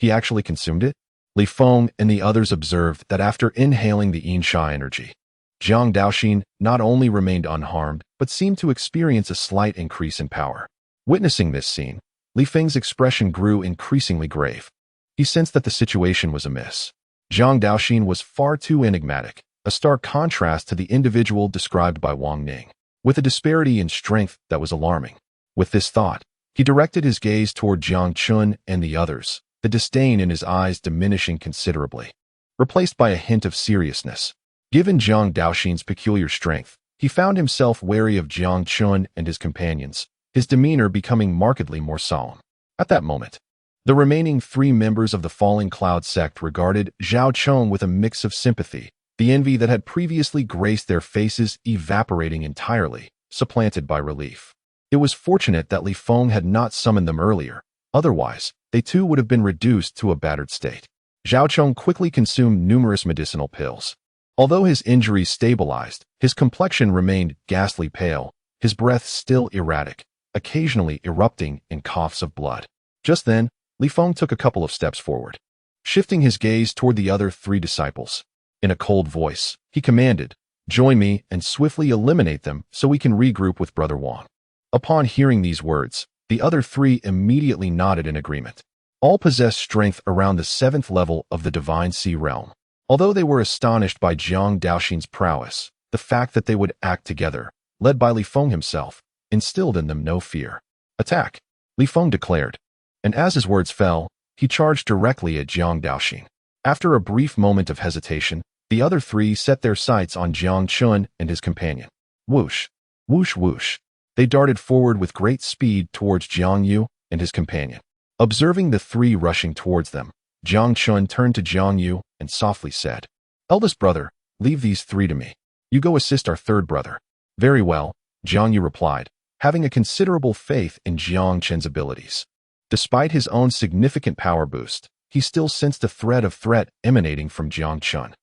He actually consumed it? Li Feng and the others observed that after inhaling the Yinsha energy, Jiang Daoxin not only remained unharmed, but seemed to experience a slight increase in power. Witnessing this scene, Li Feng's expression grew increasingly grave. He sensed that the situation was amiss. Jiang Daoxin was far too enigmatic, a stark contrast to the individual described by Wang Ning, with a disparity in strength that was alarming. With this thought, he directed his gaze toward Jiang Chen and the others, the disdain in his eyes diminishing considerably, replaced by a hint of seriousness. Given Jiang Daoxin's peculiar strength, he found himself wary of Jiang Chen and his companions, his demeanor becoming markedly more solemn. At that moment, the remaining 3 members of the Falling Cloud sect regarded Zhao Chong with a mix of sympathy, the envy that had previously graced their faces evaporating entirely, supplanted by relief. It was fortunate that Li Feng had not summoned them earlier, otherwise, they too would have been reduced to a battered state. Zhao Chong quickly consumed numerous medicinal pills. Although his injuries stabilized, his complexion remained ghastly pale, his breath still erratic, occasionally erupting in coughs of blood. Just then, Li Feng took a couple of steps forward, shifting his gaze toward the other 3 disciples. In a cold voice, he commanded, "Join me and swiftly eliminate them so we can regroup with Brother Wang." Upon hearing these words, the other 3 immediately nodded in agreement. All possessed strength around the 7th level of the Divine Sea Realm. Although they were astonished by Jiang Daoxin's prowess, the fact that they would act together, led by Li Feng himself, instilled in them no fear. "Attack!" Li Feng declared, and as his words fell, he charged directly at Jiang Daoxin. After a brief moment of hesitation, the other 3 set their sights on Jiang Chen and his companion. Whoosh! Whoosh whoosh! They darted forward with great speed towards Jiang Yu and his companion. Observing the 3 rushing towards them, Jiang Chen turned to Jiang Yu and softly said, "Eldest brother, leave these 3 to me. You go assist our 3rd brother." "Very well," Jiang Yu replied, having a considerable faith in Jiang Chen's abilities. Despite his own significant power boost, he still sensed a thread emanating from Jiang Chen.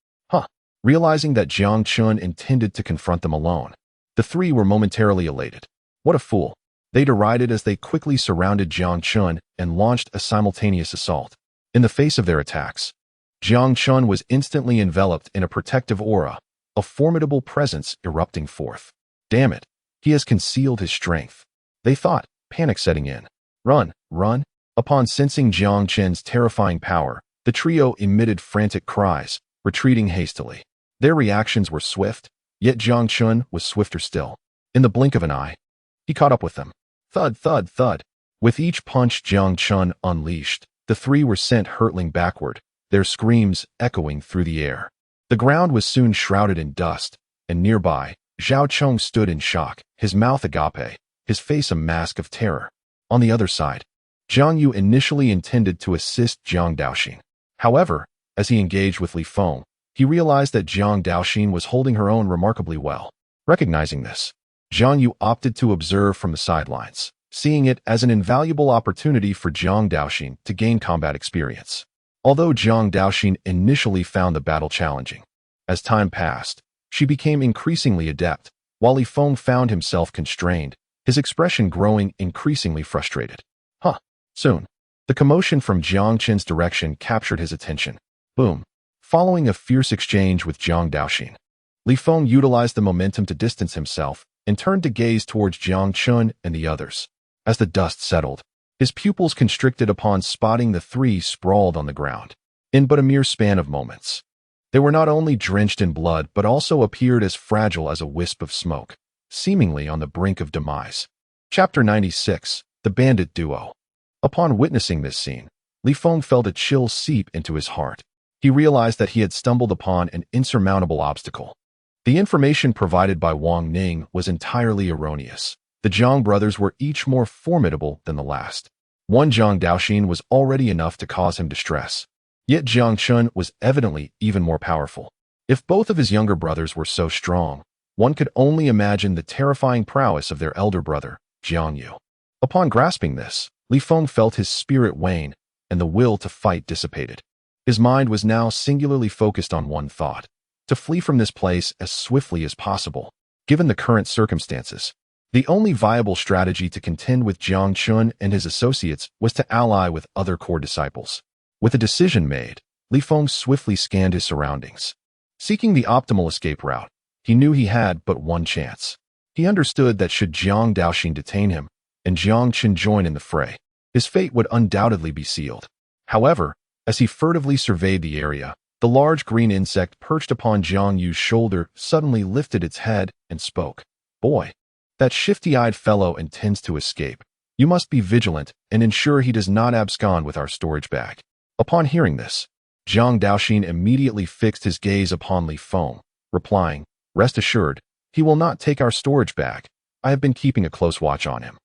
Realizing that Jiang Chen intended to confront them alone, the three were momentarily elated. What a fool! They derided as they quickly surrounded Jiang Chen and launched a simultaneous assault. In the face of their attacks, Jiang Chen was instantly enveloped in a protective aura, a formidable presence erupting forth. Damn it, he has concealed his strength, they thought, panic setting in. Run, run! Upon sensing Jiang Chen's terrifying power, the trio emitted frantic cries, retreating hastily. Their reactions were swift, yet Jiang Chen was swifter still. In the blink of an eye, he caught up with them. Thud, thud, thud. With each punch Jiang Chen unleashed, the three were sent hurtling backward, their screams echoing through the air. The ground was soon shrouded in dust, and nearby, Zhao Chong stood in shock, his mouth agape, his face a mask of terror. On the other side, Jiang Yu initially intended to assist Jiang Daoxin. However, as he engaged with Li Feng, he realized that Jiang Daoxin was holding her own remarkably well. Recognizing this, Jiang Yu opted to observe from the sidelines, seeing it as an invaluable opportunity for Jiang Daoxin to gain combat experience. Although Jiang Daoxin initially found the battle challenging, as time passed, she became increasingly adept, while Li Feng found himself constrained, his expression growing increasingly frustrated. Soon, the commotion from Jiang Chen's direction captured his attention. Boom. Following a fierce exchange with Jiang Daoxin, Li Feng utilized the momentum to distance himself and turned to gaze towards Jiang Chen and the others. As the dust settled, his pupils constricted upon spotting the three sprawled on the ground. In but a mere span of moments, they were not only drenched in blood but also appeared as fragile as a wisp of smoke, seemingly on the brink of demise. Chapter 96, The Bandit Duo. Upon witnessing this scene, Li Feng felt a chill seep into his heart. He realized that he had stumbled upon an insurmountable obstacle. The information provided by Wang Ning was entirely erroneous. The Jiang brothers were each more formidable than the last. One Jiang Daoxin was already enough to cause him distress. Yet Jiang Chen was evidently even more powerful. If both of his younger brothers were so strong, one could only imagine the terrifying prowess of their elder brother, Jiang Yu. Upon grasping this, Li Feng felt his spirit wane, and the will to fight dissipated. His mind was now singularly focused on one thought: to flee from this place as swiftly as possible. Given the current circumstances, the only viable strategy to contend with Jiang Chen and his associates was to ally with other core disciples. With a decision made, Li Feng swiftly scanned his surroundings. Seeking the optimal escape route, he knew he had but one chance. He understood that should Jiang Daoxin detain him, and Jiang Chen join in the fray, his fate would undoubtedly be sealed. However, as he furtively surveyed the area, the large green insect perched upon Jiang Yu's shoulder suddenly lifted its head and spoke. Boy, that shifty-eyed fellow intends to escape. You must be vigilant and ensure he does not abscond with our storage bag. Upon hearing this, Jiang Daoxin immediately fixed his gaze upon Li Feng, replying, Rest assured, he will not take our storage bag. I have been keeping a close watch on him.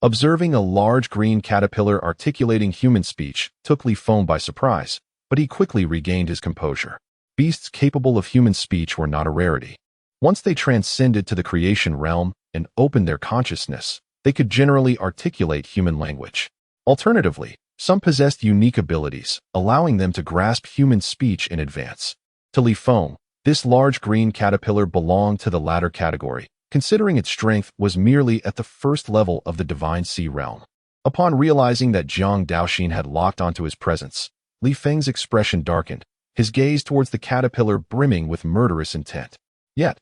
Observing a large green caterpillar articulating human speech took Li Feng by surprise, but he quickly regained his composure. Beasts capable of human speech were not a rarity. Once they transcended to the creation realm and opened their consciousness, they could generally articulate human language. Alternatively, some possessed unique abilities, allowing them to grasp human speech in advance. To Li Feng, this large green caterpillar belonged to the latter category, considering its strength was merely at the first level of the Divine Sea realm. Upon realizing that Jiang Daoxin had locked onto his presence, Li Feng's expression darkened, his gaze towards the caterpillar brimming with murderous intent. Yet,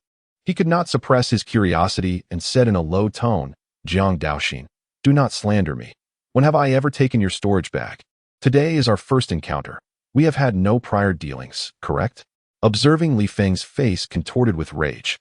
he could not suppress his curiosity and said in a low tone, Jiang Daoxin, do not slander me. When have I ever taken your storage bag? Today is our first encounter. We have had no prior dealings, correct? Observing Li Feng's face contorted with rage,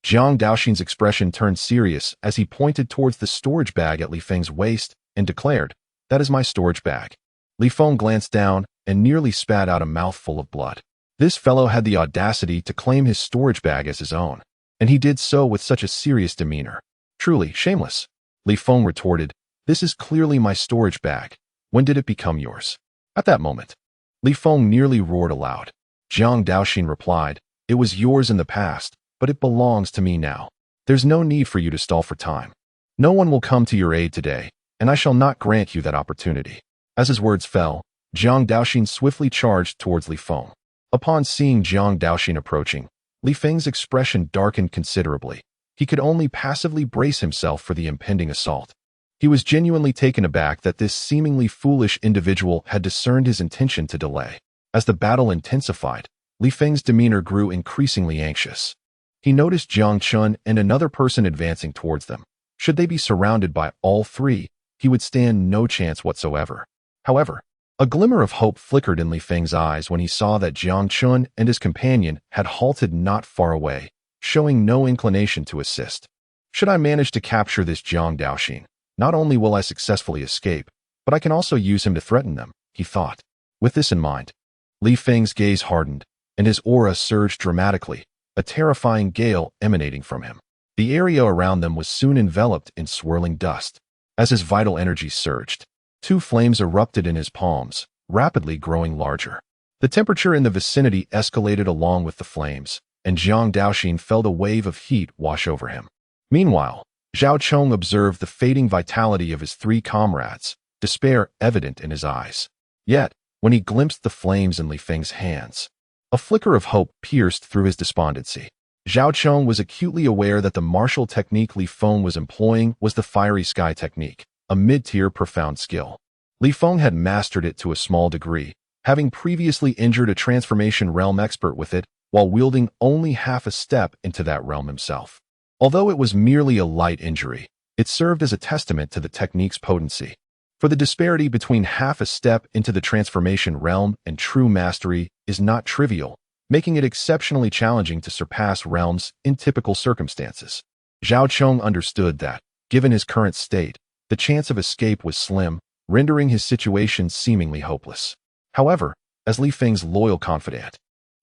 Jiang Daoxin's expression turned serious as he pointed towards the storage bag at Li Feng's waist and declared, That is my storage bag. Li Feng glanced down and nearly spat out a mouthful of blood. This fellow had the audacity to claim his storage bag as his own, and he did so with such a serious demeanor. Truly shameless. Li Feng retorted, This is clearly my storage bag. When did it become yours? At that moment, Li Feng nearly roared aloud. Jiang Daoxin replied, It was yours in the past, but it belongs to me now. There's no need for you to stall for time. No one will come to your aid today, and I shall not grant you that opportunity. As his words fell, Jiang Daoxin swiftly charged towards Li Feng. Upon seeing Jiang Daoxin approaching, Li Feng's expression darkened considerably. He could only passively brace himself for the impending assault. He was genuinely taken aback that this seemingly foolish individual had discerned his intention to delay. As the battle intensified, Li Feng's demeanor grew increasingly anxious. He noticed Jiang Chen and another person advancing towards them. Should they be surrounded by all three, he would stand no chance whatsoever. However, a glimmer of hope flickered in Li Feng's eyes when he saw that Jiang Chen and his companion had halted not far away, showing no inclination to assist. Should I manage to capture this Jiang Daoxin, not only will I successfully escape, but I can also use him to threaten them, he thought. With this in mind, Li Feng's gaze hardened, and his aura surged dramatically, a terrifying gale emanating from him. The area around them was soon enveloped in swirling dust. As his vital energy surged, two flames erupted in his palms, rapidly growing larger. The temperature in the vicinity escalated along with the flames, and Jiang Daoxin felt a wave of heat wash over him. Meanwhile, Zhao Chong observed the fading vitality of his three comrades, despair evident in his eyes. Yet, when he glimpsed the flames in Li Feng's hands, a flicker of hope pierced through his despondency. Zhao Chong was acutely aware that the martial technique Li Feng was employing was the Fiery Sky technique, a mid-tier profound skill. Li Feng had mastered it to a small degree, having previously injured a transformation realm expert with it while wielding only half a step into that realm himself. Although it was merely a light injury, it served as a testament to the technique's potency. For the disparity between half a step into the transformation realm and true mastery is not trivial, making it exceptionally challenging to surpass realms in typical circumstances. Zhao Chong understood that, given his current state, the chance of escape was slim, rendering his situation seemingly hopeless. However, as Li Feng's loyal confidant,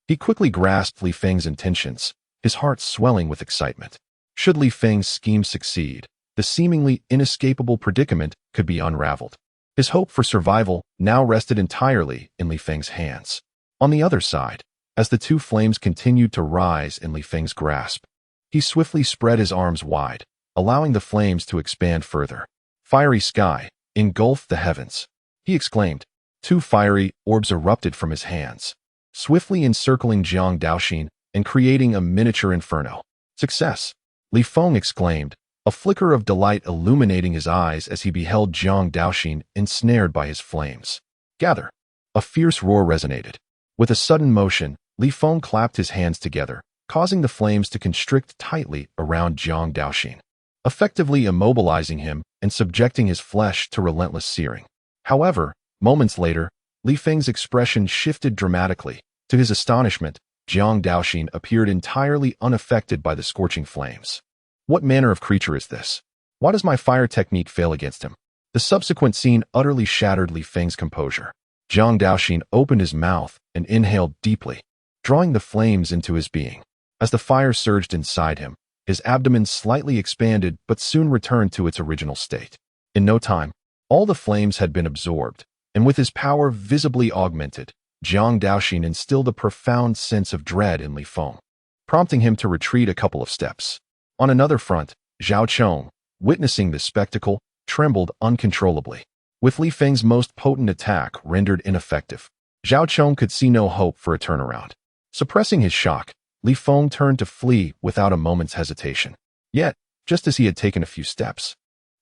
he quickly grasped Li Feng's intentions, his heart swelling with excitement. Should Li Feng's scheme succeed, the seemingly inescapable predicament could be unraveled. His hope for survival now rested entirely in Li Feng's hands. On the other side, as the two flames continued to rise in Li Feng's grasp, he swiftly spread his arms wide, allowing the flames to expand further. Fiery sky, engulf the heavens, he exclaimed. Two fiery orbs erupted from his hands, swiftly encircling Jiang Daoxin and creating a miniature inferno. Success! Li Feng exclaimed, a flicker of delight illuminating his eyes as he beheld Jiang Daoxin ensnared by his flames. Gather! A fierce roar resonated. With a sudden motion, Li Feng clapped his hands together, causing the flames to constrict tightly around Jiang Daoxin, effectively immobilizing him and subjecting his flesh to relentless searing. However, moments later, Li Feng's expression shifted dramatically. To his astonishment, Jiang Daoxin appeared entirely unaffected by the scorching flames. What manner of creature is this? Why does my fire technique fail against him? The subsequent scene utterly shattered Li Feng's composure. Jiang Daoxin opened his mouth and inhaled deeply, drawing the flames into his being. As the fire surged inside him, his abdomen slightly expanded but soon returned to its original state. In no time, all the flames had been absorbed, and with his power visibly augmented, Jiang Daoxin instilled a profound sense of dread in Li Feng, prompting him to retreat a couple of steps. On another front, Zhao Chong, witnessing this spectacle, trembled uncontrollably. With Li Feng's most potent attack rendered ineffective, Zhao Chong could see no hope for a turnaround. Suppressing his shock, Li Feng turned to flee without a moment's hesitation. Yet, just as he had taken a few steps,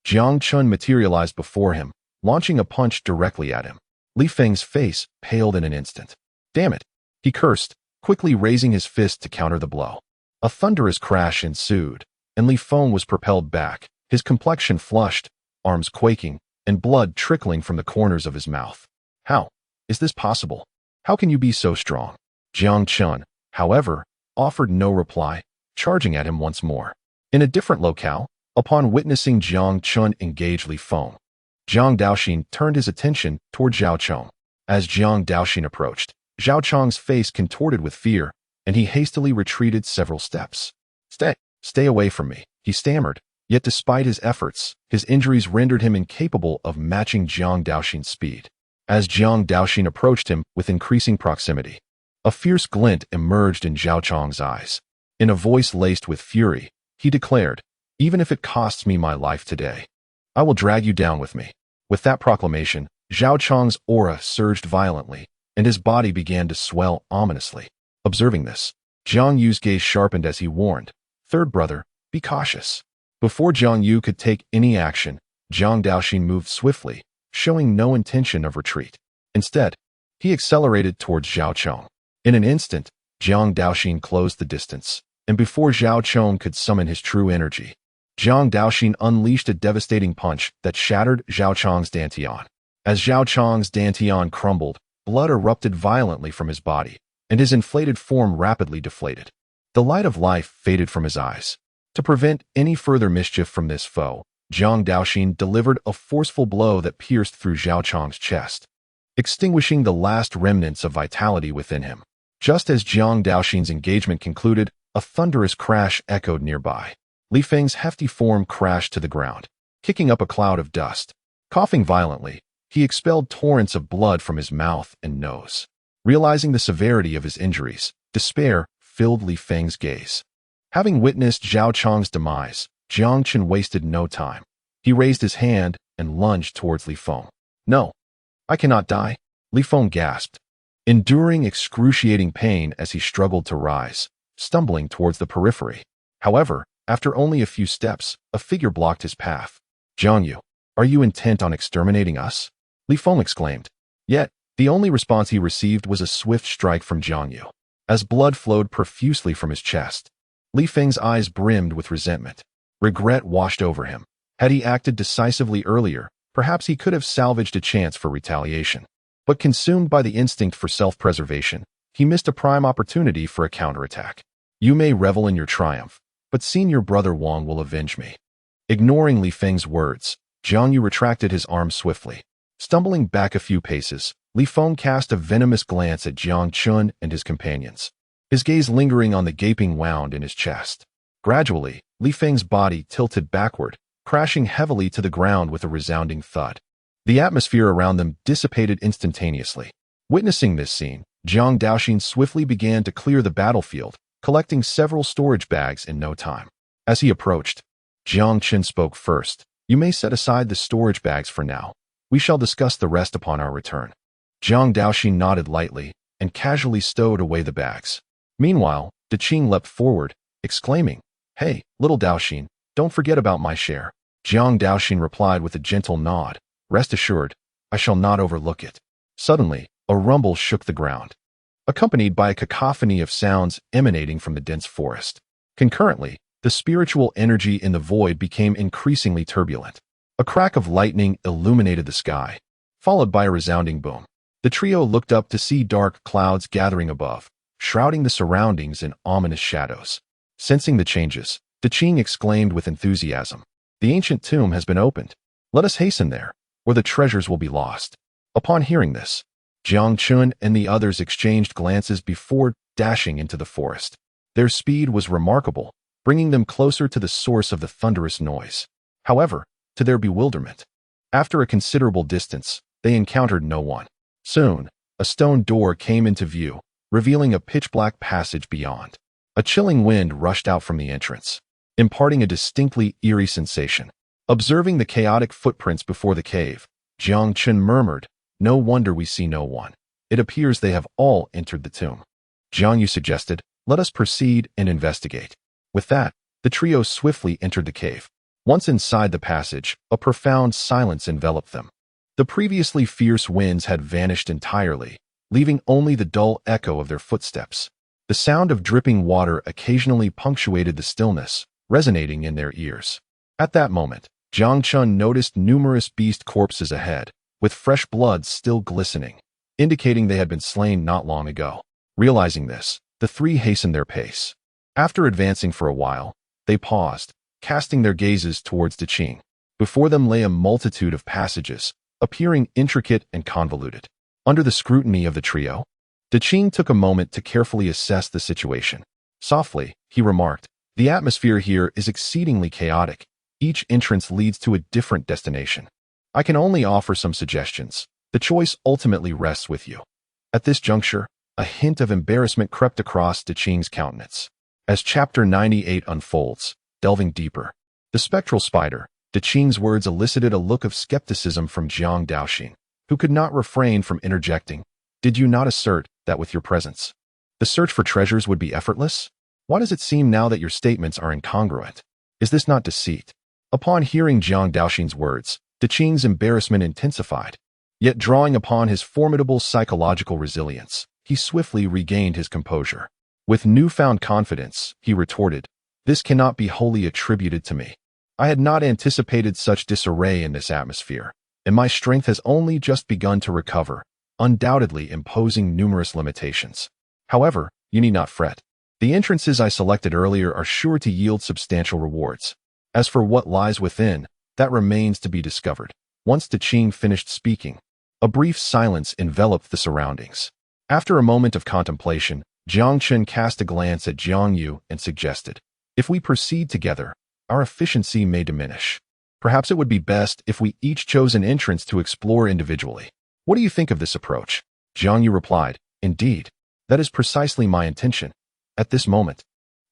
Jiang Chen materialized before him, launching a punch directly at him. Li Feng's face paled in an instant. Damn it! He cursed, quickly raising his fist to counter the blow. A thunderous crash ensued, and Li Feng was propelled back, his complexion flushed, arms quaking, and blood trickling from the corners of his mouth. How is this possible? How can you be so strong? Jiang Chen, however, offered no reply, charging at him once more. In a different locale, upon witnessing Jiang Chen engage Li Feng, Jiang Daoxin turned his attention toward Zhao Chong. As Jiang Daoxin approached, Zhao Chong's face contorted with fear, and he hastily retreated several steps. Stay away from me, he stammered, yet despite his efforts, his injuries rendered him incapable of matching Jiang Daoxin's speed. As Jiang Daoxin approached him with increasing proximity, a fierce glint emerged in Zhao Chong's eyes. In a voice laced with fury, he declared, even if it costs me my life today, I will drag you down with me. With that proclamation, Zhao Chong's aura surged violently, and his body began to swell ominously. Observing this, Jiang Yu's gaze sharpened as he warned, "Third brother, be cautious." Before Jiang Yu could take any action, Jiang Daoxin moved swiftly, showing no intention of retreat. Instead, he accelerated towards Zhao Chong. In an instant, Jiang Daoxin closed the distance, and before Zhao Chong could summon his true energy, Jiang Daoxin unleashed a devastating punch that shattered Zhao Chong's dantian. As Zhao Chong's dantian crumbled, blood erupted violently from his body, and his inflated form rapidly deflated. The light of life faded from his eyes. To prevent any further mischief from this foe, Jiang Daoxin delivered a forceful blow that pierced through Zhao Chong's chest, extinguishing the last remnants of vitality within him. Just as Jiang Daoxin's engagement concluded, a thunderous crash echoed nearby. Li Feng's hefty form crashed to the ground, kicking up a cloud of dust. Coughing violently, he expelled torrents of blood from his mouth and nose. Realizing the severity of his injuries, despair filled Li Feng's gaze. Having witnessed Zhao Chong's demise, Jiang Chen wasted no time. He raised his hand and lunged towards Li Feng. "No, I cannot die," Li Feng gasped, enduring excruciating pain as he struggled to rise, stumbling towards the periphery. However, after only a few steps, a figure blocked his path. "Jiang Yu, are you intent on exterminating us?" Li Feng exclaimed. Yet, the only response he received was a swift strike from Jiang Yu. As blood flowed profusely from his chest, Li Feng's eyes brimmed with resentment. Regret washed over him. Had he acted decisively earlier, perhaps he could have salvaged a chance for retaliation. But consumed by the instinct for self-preservation, he missed a prime opportunity for a counterattack. "You may revel in your triumph, but senior brother Wang will avenge me." Ignoring Li Feng's words, Jiang Yu retracted his arm swiftly. Stumbling back a few paces, Li Feng cast a venomous glance at Jiang Chen and his companions, his gaze lingering on the gaping wound in his chest. Gradually, Li Feng's body tilted backward, crashing heavily to the ground with a resounding thud. The atmosphere around them dissipated instantaneously. Witnessing this scene, Jiang Daoxin swiftly began to clear the battlefield, collecting several storage bags in no time. As he approached, Jiang Chen spoke first. "You may set aside the storage bags for now. We shall discuss the rest upon our return." Jiang Daoxin nodded lightly and casually stowed away the bags. Meanwhile, Tianxiang leapt forward, exclaiming, "Hey, little Daoxin, don't forget about my share." Jiang Daoxin replied with a gentle nod, "Rest assured, I shall not overlook it." Suddenly, a rumble shook the ground, accompanied by a cacophony of sounds emanating from the dense forest. Concurrently, the spiritual energy in the void became increasingly turbulent. A crack of lightning illuminated the sky, followed by a resounding boom. The trio looked up to see dark clouds gathering above, shrouding the surroundings in ominous shadows. Sensing the changes, Tianxiang exclaimed with enthusiasm, "The ancient tomb has been opened. Let us hasten there, or the treasures will be lost." Upon hearing this, Jiang Chen and the others exchanged glances before dashing into the forest. Their speed was remarkable, bringing them closer to the source of the thunderous noise. However, to their bewilderment, after a considerable distance, they encountered no one. Soon, a stone door came into view, revealing a pitch-black passage beyond. A chilling wind rushed out from the entrance, imparting a distinctly eerie sensation. Observing the chaotic footprints before the cave, Jiang Chen murmured, "No wonder we see no one. It appears they have all entered the tomb." Jiang Yu suggested, "Let us proceed and investigate." With that, the trio swiftly entered the cave. Once inside the passage, a profound silence enveloped them. The previously fierce winds had vanished entirely, leaving only the dull echo of their footsteps. The sound of dripping water occasionally punctuated the stillness, resonating in their ears. At that moment, Jiang Chen noticed numerous beast corpses ahead, with fresh blood still glistening, indicating they had been slain not long ago. Realizing this, the three hastened their pace. After advancing for a while, they paused, casting their gazes towards Tianxiang. Before them lay a multitude of passages, appearing intricate and convoluted. Under the scrutiny of the trio, Tianxiang took a moment to carefully assess the situation. Softly, he remarked, "The atmosphere here is exceedingly chaotic. Each entrance leads to a different destination. I can only offer some suggestions. The choice ultimately rests with you." At this juncture, a hint of embarrassment crept across Tianxiang's countenance. As chapter 98 unfolds, delving deeper, the spectral spider, Tianxiang's words elicited a look of skepticism from Jiang Daoxin, who could not refrain from interjecting, Did you not assert that with your presence, the search for treasures would be effortless? Why does it seem now that your statements are incongruent? Is this not deceit? Upon hearing Jiang Daoxin's words, Tianxiang's embarrassment intensified. Yet drawing upon his formidable psychological resilience, he swiftly regained his composure. With newfound confidence, he retorted, "This cannot be wholly attributed to me. I had not anticipated such disarray in this atmosphere, and my strength has only just begun to recover, undoubtedly imposing numerous limitations. However, you need not fret. The entrances I selected earlier are sure to yield substantial rewards. As for what lies within, that remains to be discovered." Once Tianxiang finished speaking, a brief silence enveloped the surroundings. After a moment of contemplation, Jiang Chen cast a glance at Jiang Yu and suggested, "If we proceed together, our efficiency may diminish. Perhaps it would be best if we each chose an entrance to explore individually. What do you think of this approach?" Jiang Yu replied, "Indeed, that is precisely my intention." At this moment,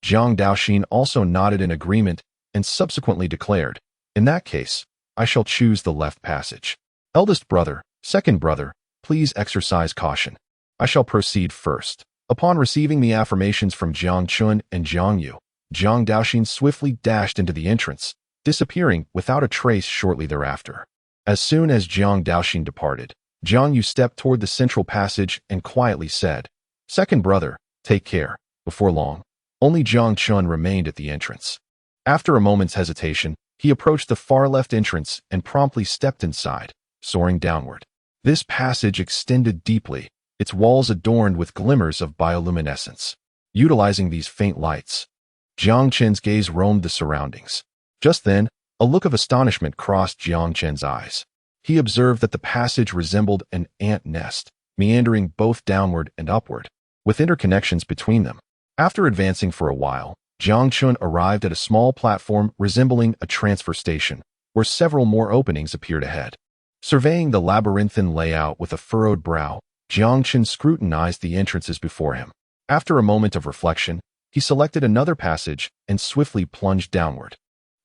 Jiang Daoxin also nodded in agreement and subsequently declared, "In that case, I shall choose the left passage. Eldest brother, second brother, please exercise caution. I shall proceed first." Upon receiving the affirmations from Jiang Chen and Jiang Yu, Jiang Daoxin swiftly dashed into the entrance, disappearing without a trace shortly thereafter. As soon as Jiang Daoxin departed, Jiang Yu stepped toward the central passage and quietly said, "Second brother, take care." Before long, only Jiang Chen remained at the entrance. After a moment's hesitation, he approached the far left entrance and promptly stepped inside, soaring downward. This passage extended deeply, its walls adorned with glimmers of bioluminescence. Utilizing these faint lights, Jiang Chen's gaze roamed the surroundings. Just then, a look of astonishment crossed Jiang Chen's eyes. He observed that the passage resembled an ant nest, meandering both downward and upward, with interconnections between them. After advancing for a while, Jiang Chen arrived at a small platform resembling a transfer station, where several more openings appeared ahead. Surveying the labyrinthine layout with a furrowed brow, Jiang Chen scrutinized the entrances before him. After a moment of reflection, he selected another passage and swiftly plunged downward.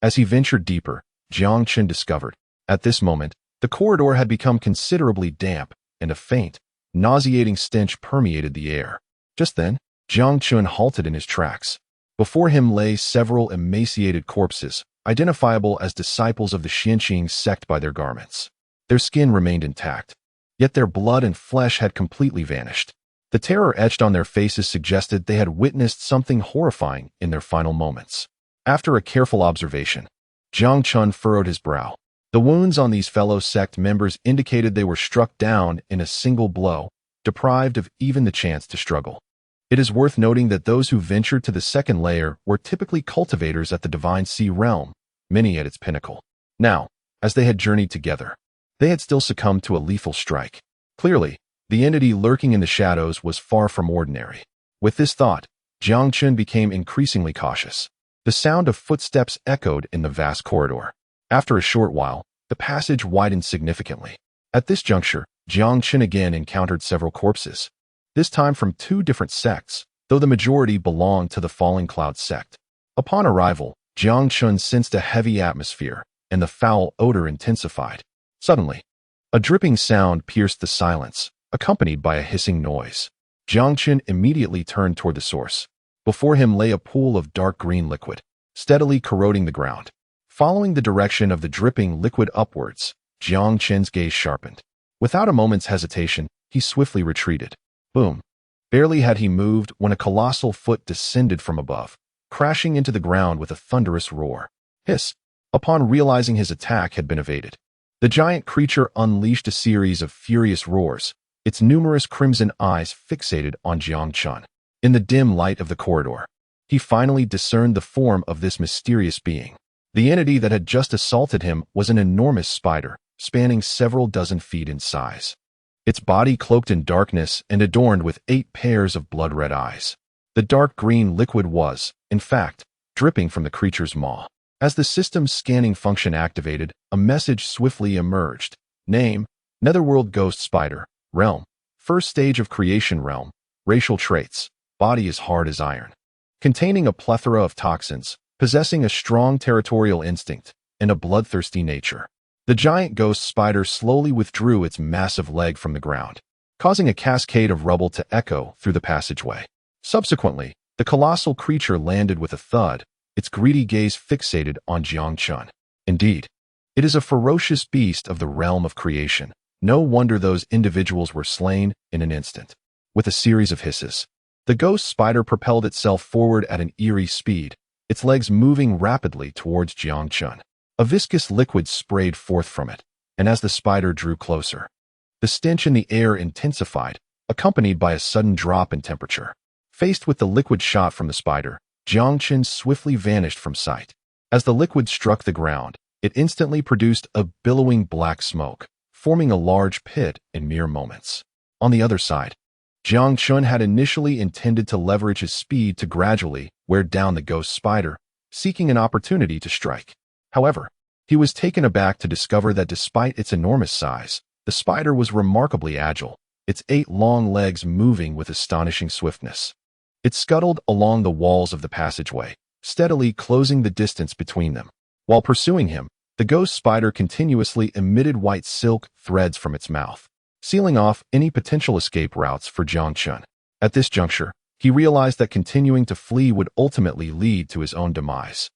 As he ventured deeper, Jiang Chen discovered, at this moment, the corridor had become considerably damp, and a faint, nauseating stench permeated the air. Just then, Jiang Chen halted in his tracks. Before him lay several emaciated corpses, identifiable as disciples of the Tianxiang sect by their garments. Their skin remained intact, yet their blood and flesh had completely vanished. The terror etched on their faces suggested they had witnessed something horrifying in their final moments. After a careful observation, Jiang Chen furrowed his brow. The wounds on these fellow sect members indicated they were struck down in a single blow, deprived of even the chance to struggle. It is worth noting that those who ventured to the second layer were typically cultivators at the Divine Sea realm, many at its pinnacle. Now, as they had journeyed together, they had still succumbed to a lethal strike. Clearly, the entity lurking in the shadows was far from ordinary. With this thought, Jiang Chen became increasingly cautious. The sound of footsteps echoed in the vast corridor. After a short while, the passage widened significantly. At this juncture, Jiang Chen again encountered several corpses, this time from two different sects, though the majority belonged to the Falling Cloud sect. Upon arrival, Jiang Chen sensed a heavy atmosphere, and the foul odor intensified. Suddenly, a dripping sound pierced the silence, accompanied by a hissing noise. Jiang Chen immediately turned toward the source. Before him lay a pool of dark green liquid, steadily corroding the ground. Following the direction of the dripping liquid upwards, Jiang Chen's gaze sharpened. Without a moment's hesitation, he swiftly retreated. Boom! Barely had he moved when a colossal foot descended from above, crashing into the ground with a thunderous roar. Hiss! Upon realizing his attack had been evaded, the giant creature unleashed a series of furious roars, its numerous crimson eyes fixated on Jiang Chen. In the dim light of the corridor, he finally discerned the form of this mysterious being. The entity that had just assaulted him was an enormous spider, spanning several dozen feet in size. Its body cloaked in darkness and adorned with 8 pairs of blood-red eyes. The dark green liquid was, in fact, dripping from the creature's maw. As the system's scanning function activated, a message swiftly emerged. Name: Netherworld Ghost Spider. Realm: First stage of creation realm. Racial traits: Body as hard as iron. Containing a plethora of toxins, possessing a strong territorial instinct, and a bloodthirsty nature. The giant ghost spider slowly withdrew its massive leg from the ground. causing a cascade of rubble to echo through the passageway. Subsequently, the colossal creature landed with a thud, its greedy gaze fixated on Jiang Chen. Indeed, it is a ferocious beast of the realm of creation. No wonder those individuals were slain in an instant. With a series of hisses, the ghost spider propelled itself forward at an eerie speed, its legs moving rapidly towards Jiang Chen. A viscous liquid sprayed forth from it, and as the spider drew closer, the stench in the air intensified, accompanied by a sudden drop in temperature. Faced with the liquid shot from the spider, Jiang Chen swiftly vanished from sight. As the liquid struck the ground, it instantly produced a billowing black smoke, forming a large pit in mere moments. On the other side, Jiang Chen had initially intended to leverage his speed to gradually wear down the ghost spider, seeking an opportunity to strike. However, he was taken aback to discover that despite its enormous size, the spider was remarkably agile, its 8 long legs moving with astonishing swiftness. It scuttled along the walls of the passageway, steadily closing the distance between them. While pursuing him, the ghost spider continuously emitted white silk threads from its mouth, sealing off any potential escape routes for Jiang Chen. At this juncture, he realized that continuing to flee would ultimately lead to his own demise.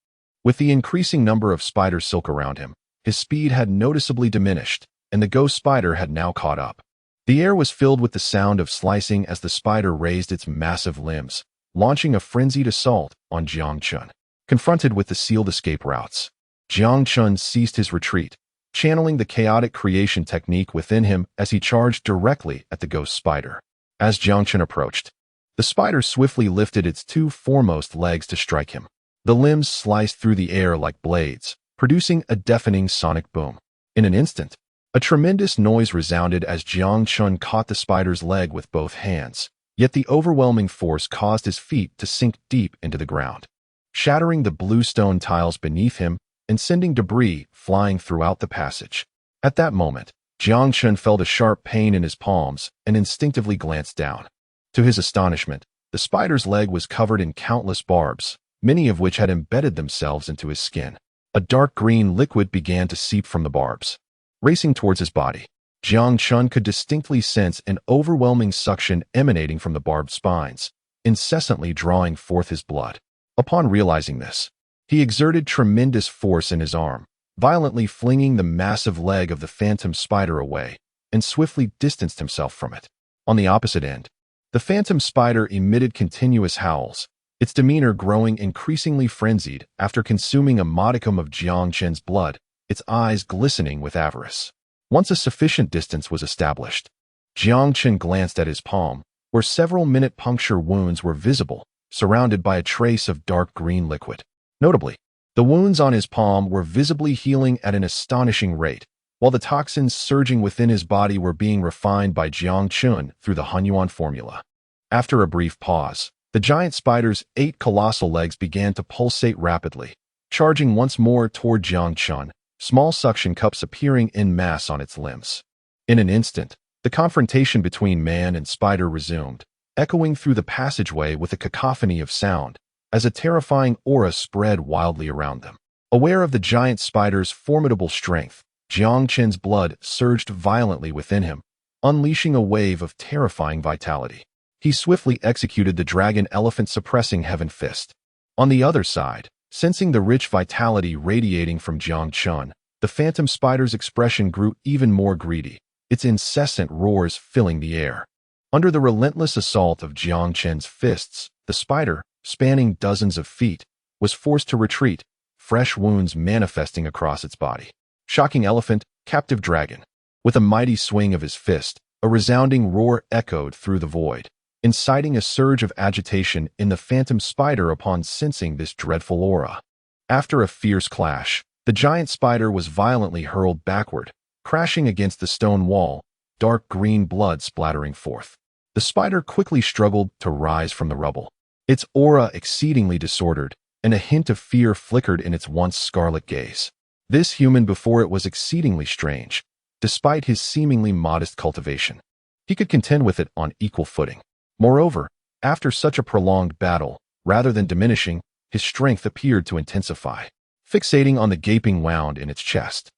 With the increasing number of spider silk around him, his speed had noticeably diminished, and the ghost spider had now caught up. The air was filled with the sound of slicing as the spider raised its massive limbs, launching a frenzied assault on Jiang Chen. Confronted with the sealed escape routes, Jiang Chen ceased his retreat, channeling the chaotic creation technique within him as he charged directly at the ghost spider. As Jiang Chen approached, the spider swiftly lifted its 2 foremost legs to strike him. The limbs sliced through the air like blades, producing a deafening sonic boom. In an instant, a tremendous noise resounded as Jiang Chen caught the spider's leg with both hands, yet the overwhelming force caused his feet to sink deep into the ground, shattering the blue stone tiles beneath him and sending debris flying throughout the passage. At that moment, Jiang Chen felt a sharp pain in his palms and instinctively glanced down. To his astonishment, the spider's leg was covered in countless barbs, many of which had embedded themselves into his skin. A dark green liquid began to seep from the barbs. Racing towards his body, Jiang Chen could distinctly sense an overwhelming suction emanating from the barbed spines, incessantly drawing forth his blood. Upon realizing this, he exerted tremendous force in his arm, violently flinging the massive leg of the phantom spider away, and swiftly distanced himself from it. On the opposite end, the phantom spider emitted continuous howls, its demeanor growing increasingly frenzied after consuming a modicum of Jiang Chen's blood, its eyes glistening with avarice. Once a sufficient distance was established, Jiang Chen glanced at his palm, where several minute puncture wounds were visible, surrounded by a trace of dark green liquid. Notably, the wounds on his palm were visibly healing at an astonishing rate, while the toxins surging within his body were being refined by Jiang Chen through the Hunyuan formula. After a brief pause, the giant spider's 8 colossal legs began to pulsate rapidly, charging once more toward Jiang Chen, small suction cups appearing en masse on its limbs. In an instant, the confrontation between man and spider resumed, echoing through the passageway with a cacophony of sound, as a terrifying aura spread wildly around them. Aware of the giant spider's formidable strength, Jiang Chen's blood surged violently within him, unleashing a wave of terrifying vitality. He swiftly executed the dragon elephant suppressing heaven fist. On the other side, sensing the rich vitality radiating from Jiang Chen, the phantom spider's expression grew even more greedy, its incessant roars filling the air. Under the relentless assault of Jiang Chen's fists, the spider, spanning dozens of feet, was forced to retreat, fresh wounds manifesting across its body. Shocking elephant, captive dragon. With a mighty swing of his fist, a resounding roar echoed through the void, inciting a surge of agitation in the phantom spider upon sensing this dreadful aura. After a fierce clash, the giant spider was violently hurled backward, crashing against the stone wall, dark green blood splattering forth. The spider quickly struggled to rise from the rubble, its aura exceedingly disordered, and a hint of fear flickered in its once scarlet gaze. This human before it was exceedingly strange, despite his seemingly modest cultivation. He could contend with it on equal footing. Moreover, after such a prolonged battle, rather than diminishing, his strength appeared to intensify. Fixating on the gaping wound in its chest,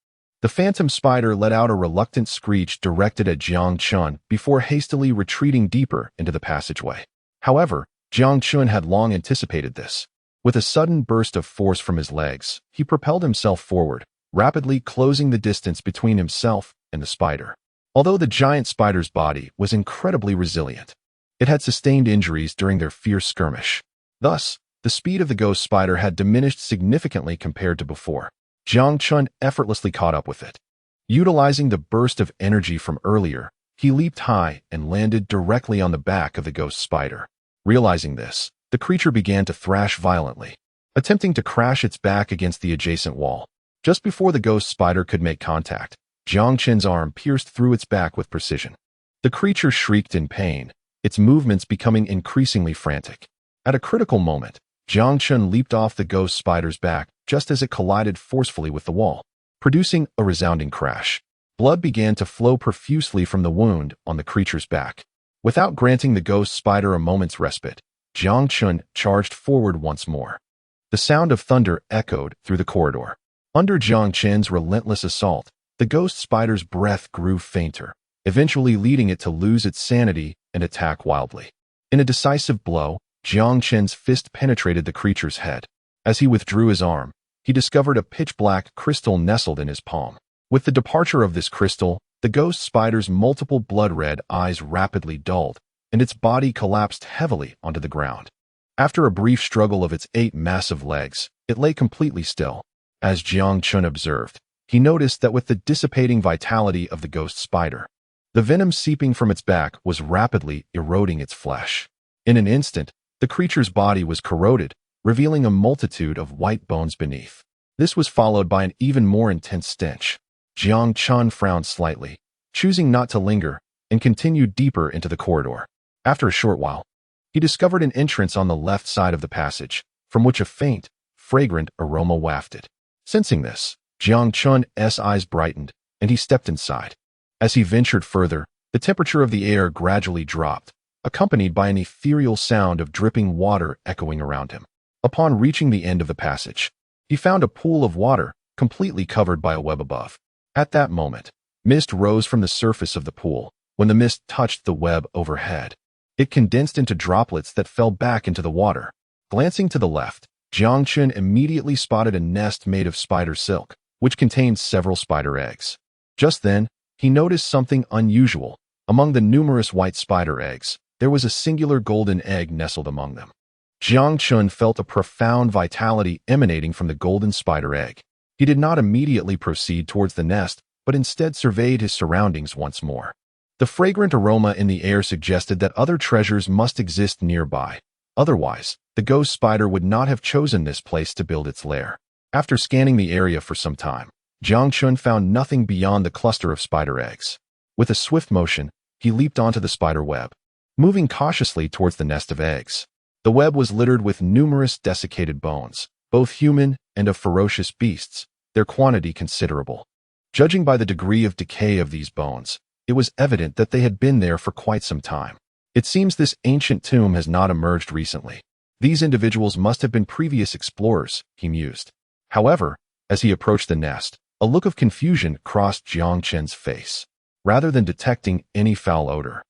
The phantom spider let out a reluctant screech directed at Jiang Chen before hastily retreating deeper into the passageway. However, Jiang Chen had long anticipated this. With a sudden burst of force from his legs, he propelled himself forward, rapidly closing the distance between himself and the spider. Although the giant spider's body was incredibly resilient, it had sustained injuries during their fierce skirmish. Thus, the speed of the ghost spider had diminished significantly compared to before. Jiang Chen effortlessly caught up with it. Utilizing the burst of energy from earlier, he leaped high and landed directly on the back of the ghost spider. Realizing this, the creature began to thrash violently, attempting to crash its back against the adjacent wall. Just before the ghost spider could make contact, Jiang Chen's arm pierced through its back with precision. The creature shrieked in pain, its movements becoming increasingly frantic. At a critical moment, Jiang Chen leaped off the ghost spider's back just as it collided forcefully with the wall, producing a resounding crash. Blood began to flow profusely from the wound on the creature's back. Without granting the ghost spider a moment's respite, Jiang Chen charged forward once more. The sound of thunder echoed through the corridor. Under Jiang Chen's relentless assault, the ghost spider's breath grew fainter, eventually leading it to lose its sanity and attack wildly. In a decisive blow, Jiang Chen's fist penetrated the creature's head. As he withdrew his arm, he discovered a pitch-black crystal nestled in his palm. With the departure of this crystal, the ghost spider's multiple blood-red eyes rapidly dulled, and its body collapsed heavily onto the ground. After a brief struggle of its 8 massive legs, it lay completely still. As Jiang Chen observed, he noticed that with the dissipating vitality of the ghost spider, the venom seeping from its back was rapidly eroding its flesh. In an instant, the creature's body was corroded, revealing a multitude of white bones beneath. This was followed by an even more intense stench. Jiang Chen frowned slightly, choosing not to linger, and continued deeper into the corridor. After a short while, he discovered an entrance on the left side of the passage, from which a faint, fragrant aroma wafted. Sensing this, Jiang Chen's eyes brightened, and he stepped inside. As he ventured further, the temperature of the air gradually dropped, accompanied by an ethereal sound of dripping water echoing around him. Upon reaching the end of the passage, he found a pool of water completely covered by a web above. At that moment, mist rose from the surface of the pool. When the mist touched the web overhead, it condensed into droplets that fell back into the water. Glancing to the left, Jiang Chen immediately spotted a nest made of spider silk, which contained several spider eggs. Just then, he noticed something unusual. Among the numerous white spider eggs, there was a singular golden egg nestled among them. Jiang Chen felt a profound vitality emanating from the golden spider egg. He did not immediately proceed towards the nest, but instead surveyed his surroundings once more. The fragrant aroma in the air suggested that other treasures must exist nearby. Otherwise, the ghost spider would not have chosen this place to build its lair. After scanning the area for some time, Jiang Chen found nothing beyond the cluster of spider eggs. With a swift motion, he leaped onto the spider web, moving cautiously towards the nest of eggs. The web was littered with numerous desiccated bones, both human and of ferocious beasts, their quantity considerable. Judging by the degree of decay of these bones, it was evident that they had been there for quite some time. It seems this ancient tomb has not emerged recently. These individuals must have been previous explorers, he mused. However, as he approached the nest, a look of confusion crossed Jiang Chen's face. Rather than detecting any foul odor,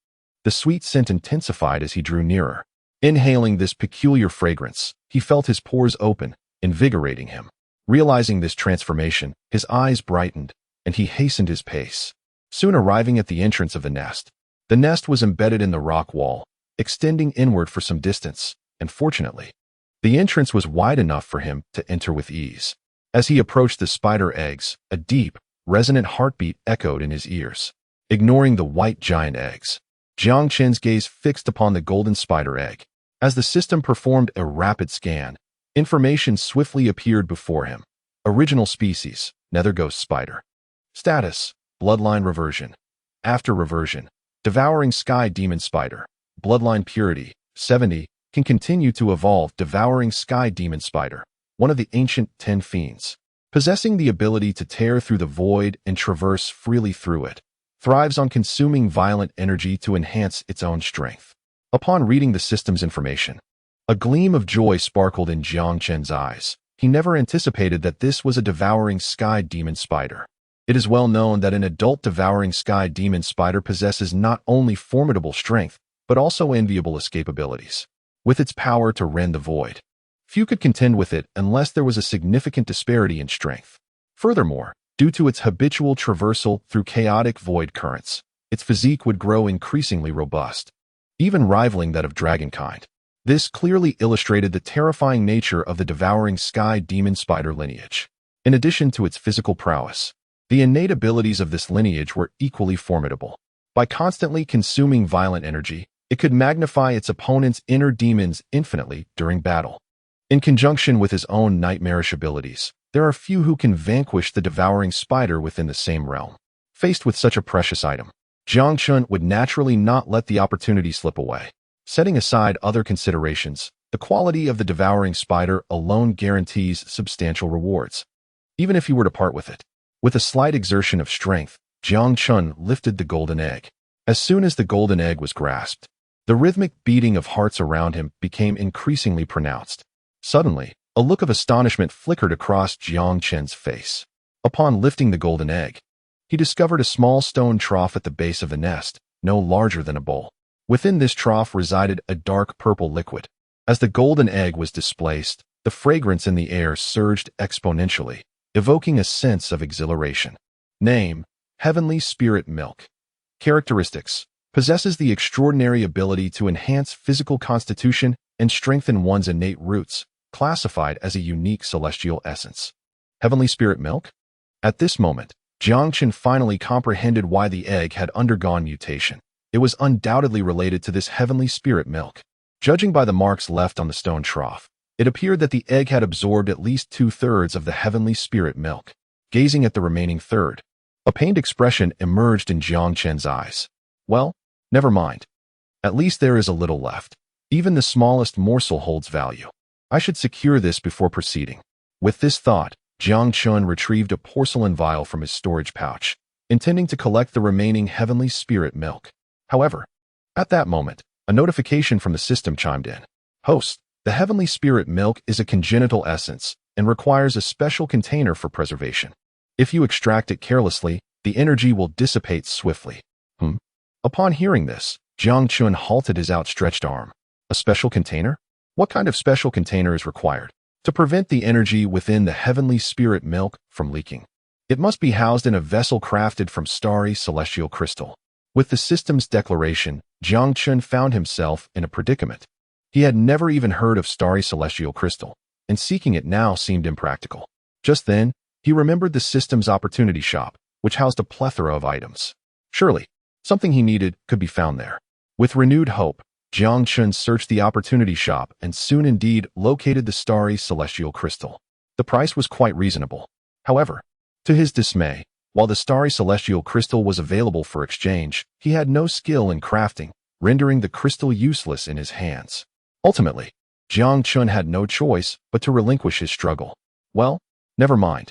the sweet scent intensified as he drew nearer. Inhaling this peculiar fragrance, he felt his pores open, invigorating him. Realizing this transformation, his eyes brightened, and he hastened his pace. Soon arriving at the entrance of the nest was embedded in the rock wall, extending inward for some distance, and fortunately, the entrance was wide enough for him to enter with ease. As he approached the spider eggs, a deep, resonant heartbeat echoed in his ears. Ignoring the white giant eggs, Jiang Chen's gaze fixed upon the golden spider egg. As the system performed a rapid scan, information swiftly appeared before him. Original species, nether ghost spider. Status, bloodline reversion. After reversion, devouring sky demon spider. Bloodline purity, 70, can continue to evolve. Devouring sky demon spider, one of the ancient 10 fiends. Possessing the ability to tear through the void and traverse freely through it, thrives on consuming violent energy to enhance its own strength. Upon reading the system's information, a gleam of joy sparkled in Jiang Chen's eyes. He never anticipated that this was a devouring sky demon spider. It is well known that an adult devouring sky demon spider possesses not only formidable strength, but also enviable escape abilities. With its power to rend the void, few could contend with it unless there was a significant disparity in strength. Furthermore, due to its habitual traversal through chaotic void currents, its physique would grow increasingly robust, even rivaling that of dragonkind. This clearly illustrated the terrifying nature of the devouring sky demon spider lineage. In addition to its physical prowess, the innate abilities of this lineage were equally formidable. By constantly consuming violent energy, it could magnify its opponent's inner demons infinitely during battle. In conjunction with his own nightmarish abilities, there are few who can vanquish the devouring spider within the same realm. Faced with such a precious item, Jiang Chen would naturally not let the opportunity slip away. Setting aside other considerations, the quality of the devouring spider alone guarantees substantial rewards, even if he were to part with it. With a slight exertion of strength, Jiang Chen lifted the golden egg. As soon as the golden egg was grasped, the rhythmic beating of hearts around him became increasingly pronounced. Suddenly, a look of astonishment flickered across Jiang Chen's face. Upon lifting the golden egg, he discovered a small stone trough at the base of the nest, no larger than a bowl. Within this trough resided a dark purple liquid. As the golden egg was displaced, the fragrance in the air surged exponentially, evoking a sense of exhilaration. Name: Heavenly Spirit Milk. Characteristics: possesses the extraordinary ability to enhance physical constitution and strengthen one's innate roots, classified as a unique celestial essence. Heavenly Spirit Milk? At this moment, Jiang Chen finally comprehended why the egg had undergone mutation. It was undoubtedly related to this heavenly spirit milk. Judging by the marks left on the stone trough, it appeared that the egg had absorbed at least 2/3 of the heavenly spirit milk. Gazing at the remaining third, a pained expression emerged in Jiang Chen's eyes. Well, never mind. At least there is a little left. Even the smallest morsel holds value. I should secure this before proceeding. With this thought, Jiang Chen retrieved a porcelain vial from his storage pouch, intending to collect the remaining heavenly spirit milk. However, at that moment, a notification from the system chimed in. Host, the heavenly spirit milk is a congenital essence and requires a special container for preservation. If you extract it carelessly, the energy will dissipate swiftly. Upon hearing this, Jiang Chen halted his outstretched arm. A special container? What kind of special container is required to prevent the energy within the heavenly spirit milk from leaking? It must be housed in a vessel crafted from starry celestial crystal. With the system's declaration, Jiang Chen found himself in a predicament. He had never even heard of starry celestial crystal, and seeking it now seemed impractical. Just then, he remembered the system's opportunity shop, which housed a plethora of items. Surely, something he needed could be found there. With renewed hope, Jiang Chen searched the opportunity shop and soon indeed located the starry celestial crystal. The price was quite reasonable. However, to his dismay, while the starry celestial crystal was available for exchange, he had no skill in crafting, rendering the crystal useless in his hands. Ultimately, Jiang Chen had no choice but to relinquish his struggle. Well, never mind.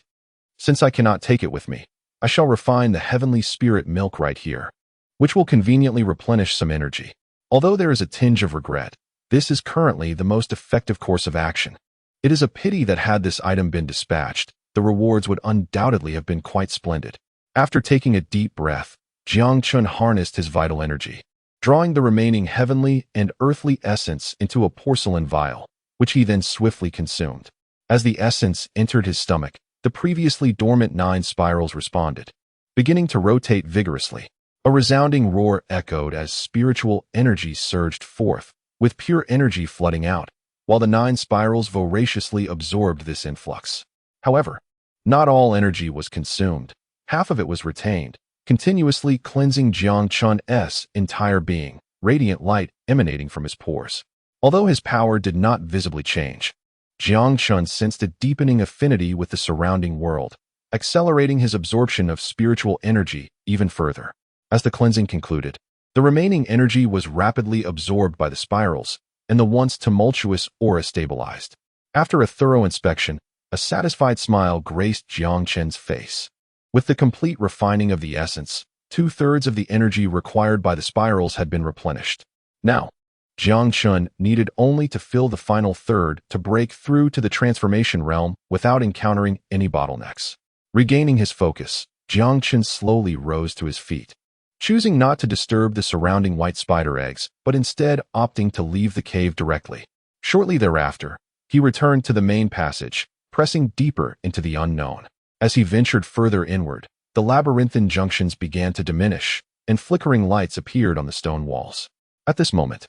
Since I cannot take it with me, I shall refine the heavenly spirit milk right here, which will conveniently replenish some energy. Although there is a tinge of regret, this is currently the most effective course of action. It is a pity that had this item been dispatched, the rewards would undoubtedly have been quite splendid. After taking a deep breath, Jiang Chen harnessed his vital energy, drawing the remaining heavenly and earthly essence into a porcelain vial, which he then swiftly consumed. As the essence entered his stomach, the previously dormant 9 spirals responded, beginning to rotate vigorously. A resounding roar echoed as spiritual energy surged forth, with pure energy flooding out, while the 9 spirals voraciously absorbed this influx. However, not all energy was consumed. Half of it was retained, continuously cleansing Jiang Chen's entire being, radiant light emanating from his pores. Although his power did not visibly change, Jiang Chen sensed a deepening affinity with the surrounding world, accelerating his absorption of spiritual energy even further. As the cleansing concluded, the remaining energy was rapidly absorbed by the spirals, and the once tumultuous aura stabilized. After a thorough inspection, a satisfied smile graced Jiang Chen's face. With the complete refining of the essence, 2/3 of the energy required by the spirals had been replenished. Now, Jiang Chen needed only to fill the final third to break through to the transformation realm without encountering any bottlenecks. Regaining his focus, Jiang Chen slowly rose to his feet, choosing not to disturb the surrounding white spider eggs, but instead opting to leave the cave directly. Shortly thereafter, he returned to the main passage, pressing deeper into the unknown. As he ventured further inward, the labyrinthine junctions began to diminish, and flickering lights appeared on the stone walls. At this moment,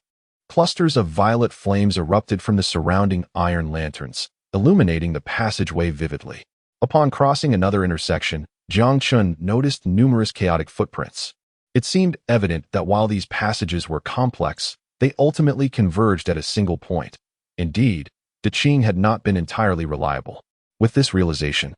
clusters of violet flames erupted from the surrounding iron lanterns, illuminating the passageway vividly. Upon crossing another intersection, Jiang Chen noticed numerous chaotic footprints. It seemed evident that while these passages were complex, they ultimately converged at a single point. Indeed, De Qing had not been entirely reliable. With this realization,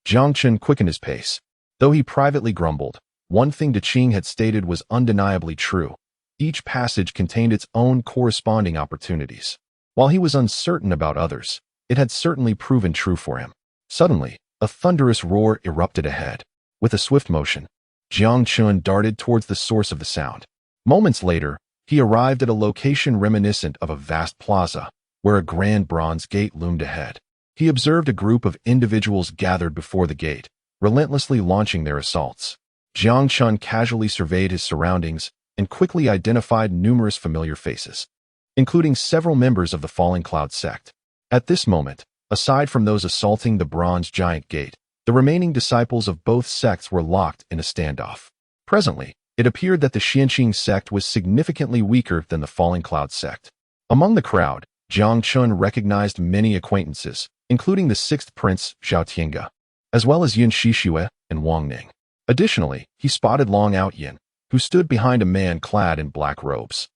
Jiang Chen quickened his pace. Though he privately grumbled, one thing De Qing had stated was undeniably true. Each passage contained its own corresponding opportunities. While he was uncertain about others, it had certainly proven true for him. Suddenly, a thunderous roar erupted ahead. With a swift motion, Jiang Chen darted towards the source of the sound. Moments later, he arrived at a location reminiscent of a vast plaza, where a grand bronze gate loomed ahead. He observed a group of individuals gathered before the gate, relentlessly launching their assaults. Jiang Chen casually surveyed his surroundings and quickly identified numerous familiar faces, including several members of the Falling Cloud sect. At this moment, aside from those assaulting the bronze giant gate, the remaining disciples of both sects were locked in a standoff. Presently, it appeared that the Tianxiang sect was significantly weaker than the Falling Cloud sect. Among the crowd, Jiang Chen recognized many acquaintances, including the sixth prince, Zhao Tiange, as well as Yin Shixue and Wang Ning. Additionally, he spotted Long Outyin, who stood behind a man clad in black robes.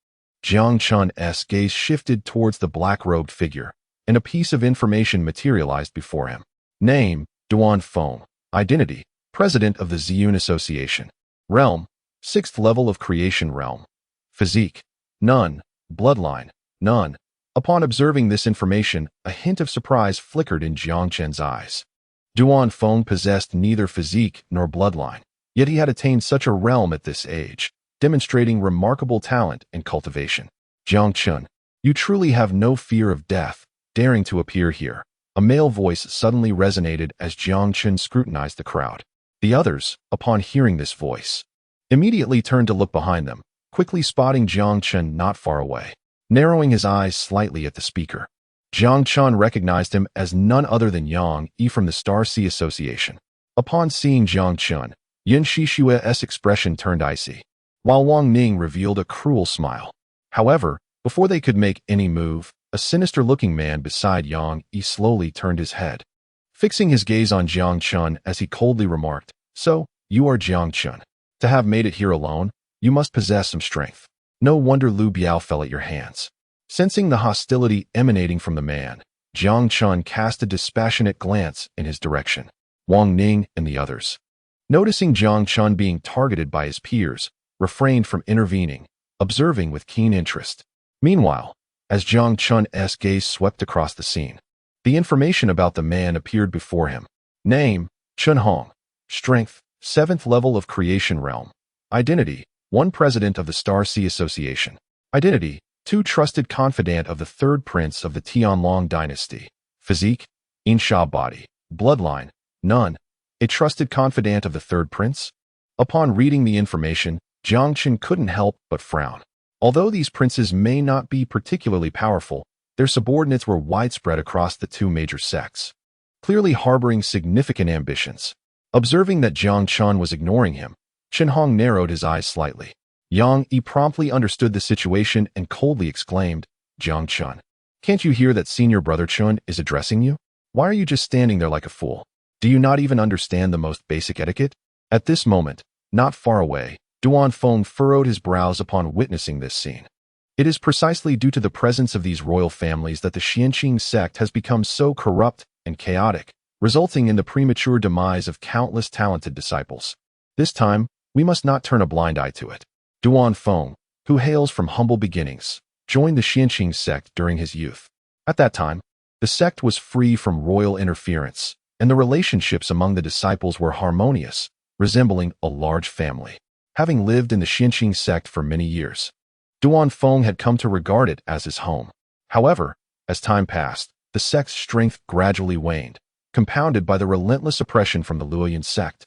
Jiang Chen's gaze shifted towards the black-robed figure, and a piece of information materialized before him. Name, Duan Feng. Identity, President of the Ziyun Association. Realm, 6th level of Creation Realm. Physique, none. Bloodline, none. Upon observing this information, a hint of surprise flickered in Jiang Chen's eyes. Duan Feng possessed neither physique nor bloodline, yet he had attained such a realm at this age, demonstrating remarkable talent and cultivation. Jiang Chen, you truly have no fear of death, daring to appear here. A male voice suddenly resonated as Jiang Chen scrutinized the crowd. The others, upon hearing this voice, immediately turned to look behind them, quickly spotting Jiang Chen not far away. Narrowing his eyes slightly at the speaker, Jiang Chen recognized him as none other than Yang Yi from the Star Sea Association. Upon seeing Jiang Chen, Yin Shixue's expression turned icy, while Wang Ning revealed a cruel smile. However, before they could make any move, a sinister-looking man beside Yang Yi slowly turned his head, fixing his gaze on Jiang Chen as he coldly remarked, "So, you are Jiang Chen. To have made it here alone, you must possess some strength. No wonder Lu Biao fell at your hands." Sensing the hostility emanating from the man, Jiang Chen cast a dispassionate glance in his direction. Wang Ning and the others, noticing Jiang Chen being targeted by his peers, refrained from intervening, observing with keen interest. Meanwhile, as Jiang Chen's gaze swept across the scene, the information about the man appeared before him. Name, Chen Hong. Strength, 7th level of Creation Realm. Identity, 1 President of the Star Sea Association. Identity, 2 Trusted Confidant of the 3rd Prince of the Tianlong Dynasty. Physique, Insha Body. Bloodline, none. A Trusted Confidant of the 3rd Prince? Upon reading the information, Jiang Chen couldn't help but frown. Although these princes may not be particularly powerful, their subordinates were widespread across the 2 major sects, clearly harboring significant ambitions. Observing that Jiang Chen was ignoring him, Chen Hong narrowed his eyes slightly. Yang Yi promptly understood the situation and coldly exclaimed, "Jiang Chen, can't you hear that senior brother Chen is addressing you? Why are you just standing there like a fool? Do you not even understand the most basic etiquette?" At this moment, not far away, Duan Feng furrowed his brows upon witnessing this scene. It is precisely due to the presence of these royal families that the Tianxiang sect has become so corrupt and chaotic, resulting in the premature demise of countless talented disciples. This time, we must not turn a blind eye to it. Duan Feng, who hails from humble beginnings, joined the Tianxiang sect during his youth. At that time, the sect was free from royal interference, and the relationships among the disciples were harmonious, resembling a large family. Having lived in the Tianxiang sect for many years, Duan Feng had come to regard it as his home. However, as time passed, the sect's strength gradually waned, compounded by the relentless oppression from the Luoyuan sect.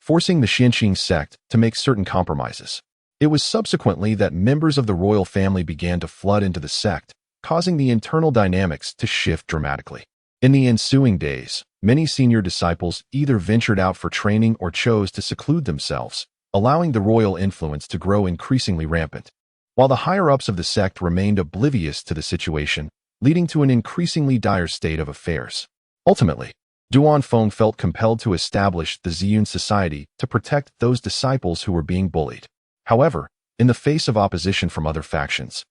forcing the Tianxiang sect to make certain compromises. It was subsequently that members of the royal family began to flood into the sect, causing the internal dynamics to shift dramatically. In the ensuing days, many senior disciples either ventured out for training or chose to seclude themselves, allowing the royal influence to grow increasingly rampant, while the higher-ups of the sect remained oblivious to the situation, leading to an increasingly dire state of affairs. Ultimately, Duanfeng felt compelled to establish the Ziyun Society to protect those disciples who were being bullied. However, in the face of opposition from other factions,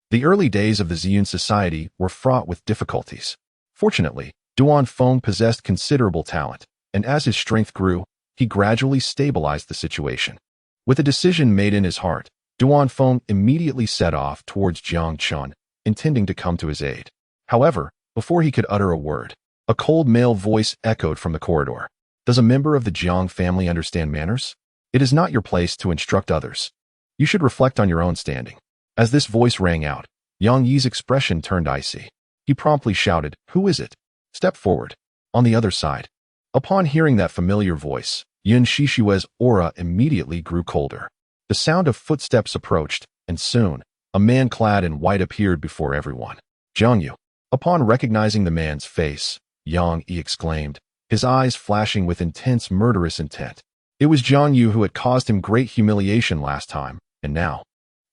the early days of the Ziyun Society were fraught with difficulties. Fortunately, Duanfeng possessed considerable talent, and as his strength grew, he gradually stabilized the situation. With a decision made in his heart, Duanfeng immediately set off towards Jiang Chen, intending to come to his aid. However, before he could utter a word, a cold male voice echoed from the corridor. Does a member of the Jiang family understand manners? It is not your place to instruct others. You should reflect on your own standing. As this voice rang out, Yang Yi's expression turned icy. He promptly shouted, "Who is it? Step forward." On the other side, upon hearing that familiar voice, Yun Shishue's aura immediately grew colder. The sound of footsteps approached, and soon, a man clad in white appeared before everyone. Jiang Yu. Upon recognizing the man's face, Yang Yi exclaimed, his eyes flashing with intense murderous intent. It was Jiang Yu who had caused him great humiliation last time, and now,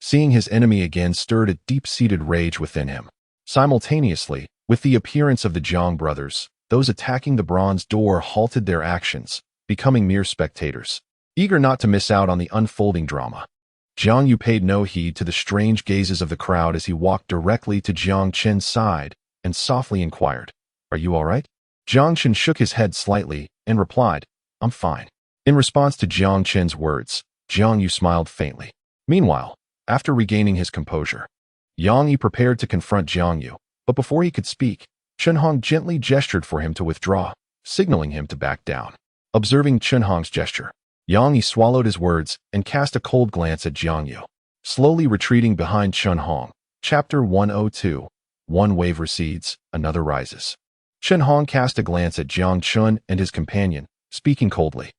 seeing his enemy again stirred a deep-seated rage within him. Simultaneously, with the appearance of the Jiang brothers, those attacking the bronze door halted their actions, becoming mere spectators, eager not to miss out on the unfolding drama. Jiang Yu paid no heed to the strange gazes of the crowd as he walked directly to Jiang Chen's side and softly inquired, "Are you all right?" Jiang Chen shook his head slightly and replied, "I'm fine." In response to Jiang Chen's words, Jiang Yu smiled faintly. Meanwhile, after regaining his composure, Yang Yi prepared to confront Jiang Yu, but before he could speak, Chen Hong gently gestured for him to withdraw, signaling him to back down. Observing Chen Hong's gesture, Yang Yi swallowed his words and cast a cold glance at Jiang Yu. Slowly retreating behind Chen Hong, Chapter 102, One wave recedes, another rises. Chen Hong cast a glance at Jiang Chen and his companion, speaking coldly.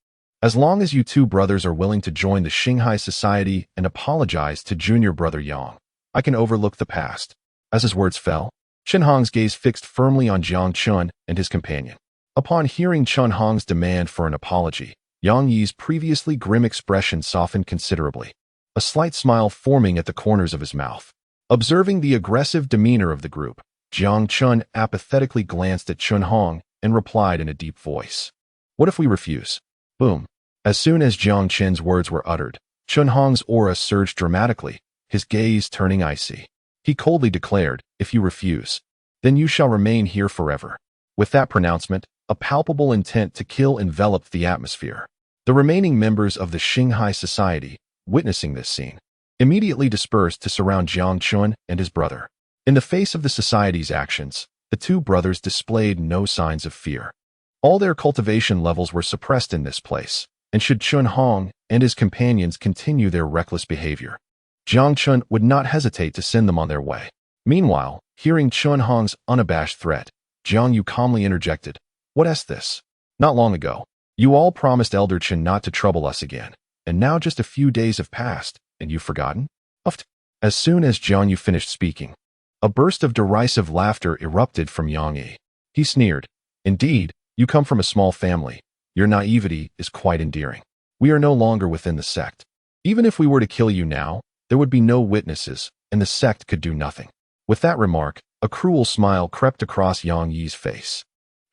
"As long as you two brothers are willing to join the Xinghai Society and apologize to junior brother Yang, I can overlook the past." As his words fell, Chen Hong's gaze fixed firmly on Jiang Chen and his companion. Upon hearing Chen Hong's demand for an apology, Yang Yi's previously grim expression softened considerably, a slight smile forming at the corners of his mouth. Observing the aggressive demeanor of the group, Jiang Chen apathetically glanced at Chen Hong and replied in a deep voice, "What if we refuse?" Boom. As soon as Jiang Chen's words were uttered, Chen Hong's aura surged dramatically, his gaze turning icy. He coldly declared, "If you refuse, then you shall remain here forever." With that pronouncement, a palpable intent to kill enveloped the atmosphere. The remaining members of the Xinghai Society, witnessing this scene, immediately dispersed to surround Jiang Chen and his brother. In the face of the society's actions, the two brothers displayed no signs of fear. All their cultivation levels were suppressed in this place, and should Chen Hong and his companions continue their reckless behavior, Jiang Chen would not hesitate to send them on their way. Meanwhile, hearing Chen Hong's unabashed threat, Jiang Yu calmly interjected, "What is this? Not long ago, you all promised Elder Chen not to trouble us again, and now just a few days have passed, and you've forgotten?" Uft. As soon as Jiang Yu finished speaking, a burst of derisive laughter erupted from Yang Yi. He sneered, "Indeed, you come from a small family. Your naivety is quite endearing. We are no longer within the sect. Even if we were to kill you now, there would be no witnesses, and the sect could do nothing." With that remark, a cruel smile crept across Yang Yi's face.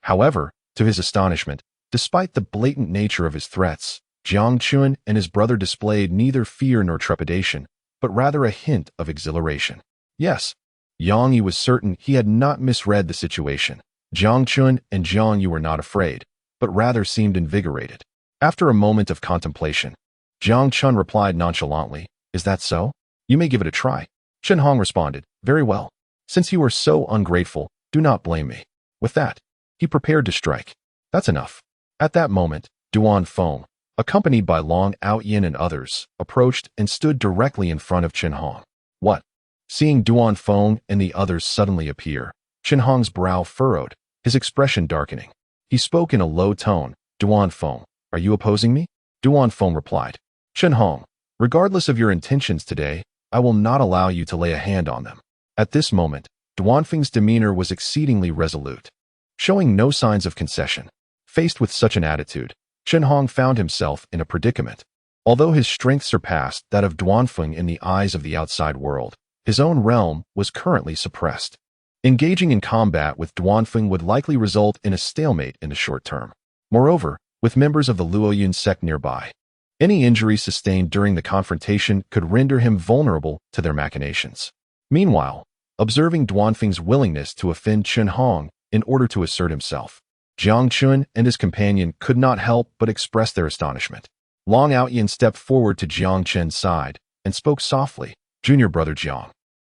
However, to his astonishment, despite the blatant nature of his threats, Jiang Chen and his brother displayed neither fear nor trepidation, but rather a hint of exhilaration. Yes, Yang Yi was certain he had not misread the situation. Jiang Chen and Jiang Yu were not afraid, but rather seemed invigorated. After a moment of contemplation, Jiang Chen replied nonchalantly, "Is that so? You may give it a try." Chen Hong responded, "Very well. Since you are so ungrateful, do not blame me." With that, he prepared to strike. That's enough. At that moment, Duanfeng, accompanied by Long Outyin and others, approached and stood directly in front of Chen Hong. What? Seeing Duanfeng and the others suddenly appear, Chen Hong's brow furrowed, his expression darkening. He spoke in a low tone, "Duanfeng, are you opposing me?" Duanfeng replied. Chen Hong, regardless of your intentions today, I will not allow you to lay a hand on them. At this moment, Duanfeng's demeanor was exceedingly resolute, showing no signs of concession. Faced with such an attitude, Chen Hong found himself in a predicament. Although his strength surpassed that of Duanfeng in the eyes of the outside world, his own realm was currently suppressed. Engaging in combat with Duanfeng would likely result in a stalemate in the short term. Moreover, with members of the Luoyun sect nearby, any injury sustained during the confrontation could render him vulnerable to their machinations. Meanwhile, observing Duanfeng's willingness to offend Chen Hong in order to assert himself, Jiang Chen and his companion could not help but express their astonishment. Long Outyin stepped forward to Jiang Chen's side and spoke softly. Junior brother Jiang,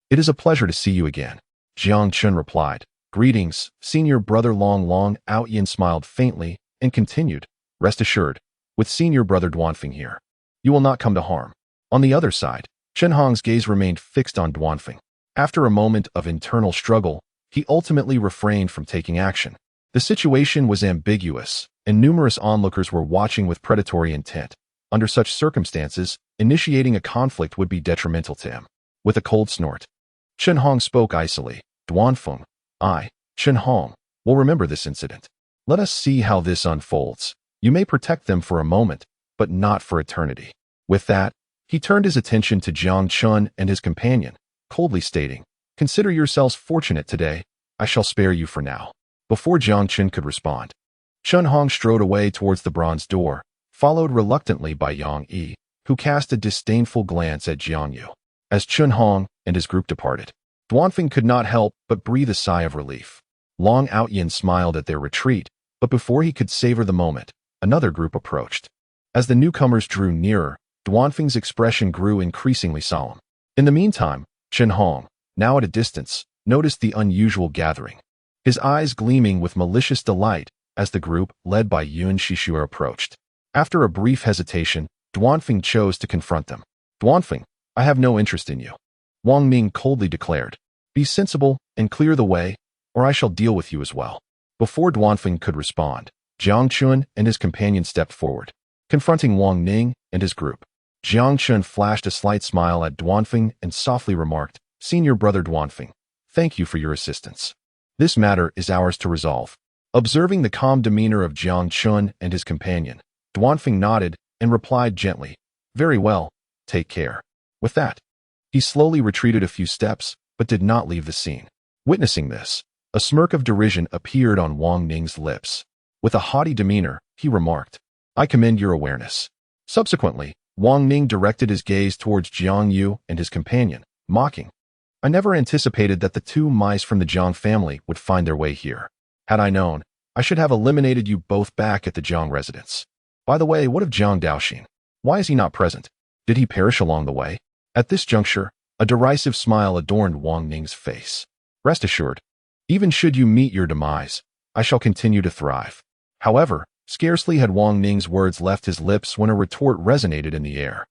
it is a pleasure to see you again. Jiang Chen replied. Greetings, senior brother Long. Long Outyin smiled faintly and continued. Rest assured, with senior brother Duanfeng here, you will not come to harm. On the other side, Chen Hong's gaze remained fixed on Duanfeng. After a moment of internal struggle, he ultimately refrained from taking action. The situation was ambiguous, and numerous onlookers were watching with predatory intent. Under such circumstances, initiating a conflict would be detrimental to him. With a cold snort, Chen Hong spoke icily. Duanfeng, I, Chen Hong, will remember this incident. Let us see how this unfolds. You may protect them for a moment, but not for eternity. With that, he turned his attention to Jiang Chen and his companion, coldly stating, Consider yourselves fortunate today. I shall spare you for now. Before Jiang Chen could respond, Chen Hong strode away towards the bronze door, followed reluctantly by Yang Yi, who cast a disdainful glance at Jiang Yu. As Chen Hong and his group departed, Duanfeng could not help but breathe a sigh of relief. Long Outyin smiled at their retreat, but before he could savor the moment, another group approached. As the newcomers drew nearer, Duanfeng's expression grew increasingly solemn. In the meantime, Chen Hong, now at a distance, noticed the unusual gathering, his eyes gleaming with malicious delight as the group, led by Yuan Shishua, approached. After a brief hesitation, Duanfeng chose to confront them. Duanfeng, I have no interest in you. Wang Ming coldly declared. Be sensible and clear the way, or I shall deal with you as well. Before Duanfeng could respond, Jiang Chen and his companion stepped forward, confronting Wang Ning and his group. Jiang Chen flashed a slight smile at Duanfeng and softly remarked, Senior brother Duanfeng, thank you for your assistance. This matter is ours to resolve. Observing the calm demeanor of Jiang Chen and his companion, Duanfeng nodded and replied gently, Very well, take care. With that, he slowly retreated a few steps, but did not leave the scene. Witnessing this, a smirk of derision appeared on Wang Ning's lips. With a haughty demeanor, he remarked, I commend your awareness. Subsequently, Wang Ning directed his gaze towards Jiang Yu and his companion, mocking. I never anticipated that the two mice from the Jiang family would find their way here. Had I known, I should have eliminated you both back at the Jiang residence. By the way, what of Jiang Daoxin? Why is he not present? Did he perish along the way? At this juncture, a derisive smile adorned Wang Ning's face. Rest assured, even should you meet your demise, I shall continue to thrive. However, scarcely had Wang Ning's words left his lips when a retort resonated in the air.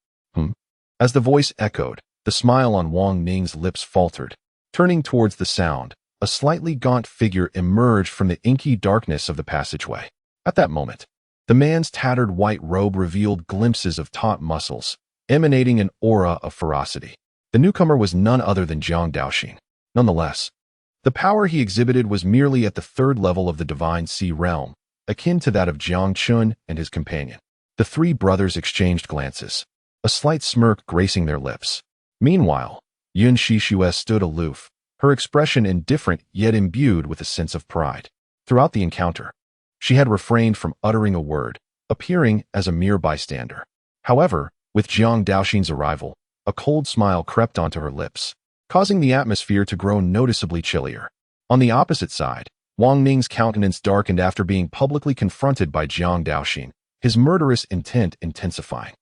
As the voice echoed, the smile on Wang Ning's lips faltered. Turning towards the sound, a slightly gaunt figure emerged from the inky darkness of the passageway. At that moment, the man's tattered white robe revealed glimpses of taut muscles, emanating an aura of ferocity. The newcomer was none other than Jiang Daoxin. Nonetheless, the power he exhibited was merely at the third level of the Divine Sea realm, akin to that of Jiang Chen and his companion. The three brothers exchanged glances, a slight smirk gracing their lips. Meanwhile, Yuan Shishua stood aloof, her expression indifferent yet imbued with a sense of pride. Throughout the encounter, she had refrained from uttering a word, appearing as a mere bystander. However, with Jiang Daoxin's arrival, a cold smile crept onto her lips, causing the atmosphere to grow noticeably chillier. On the opposite side, Wang Ning's countenance darkened after being publicly confronted by Jiang Daoxin, his murderous intent intensifying.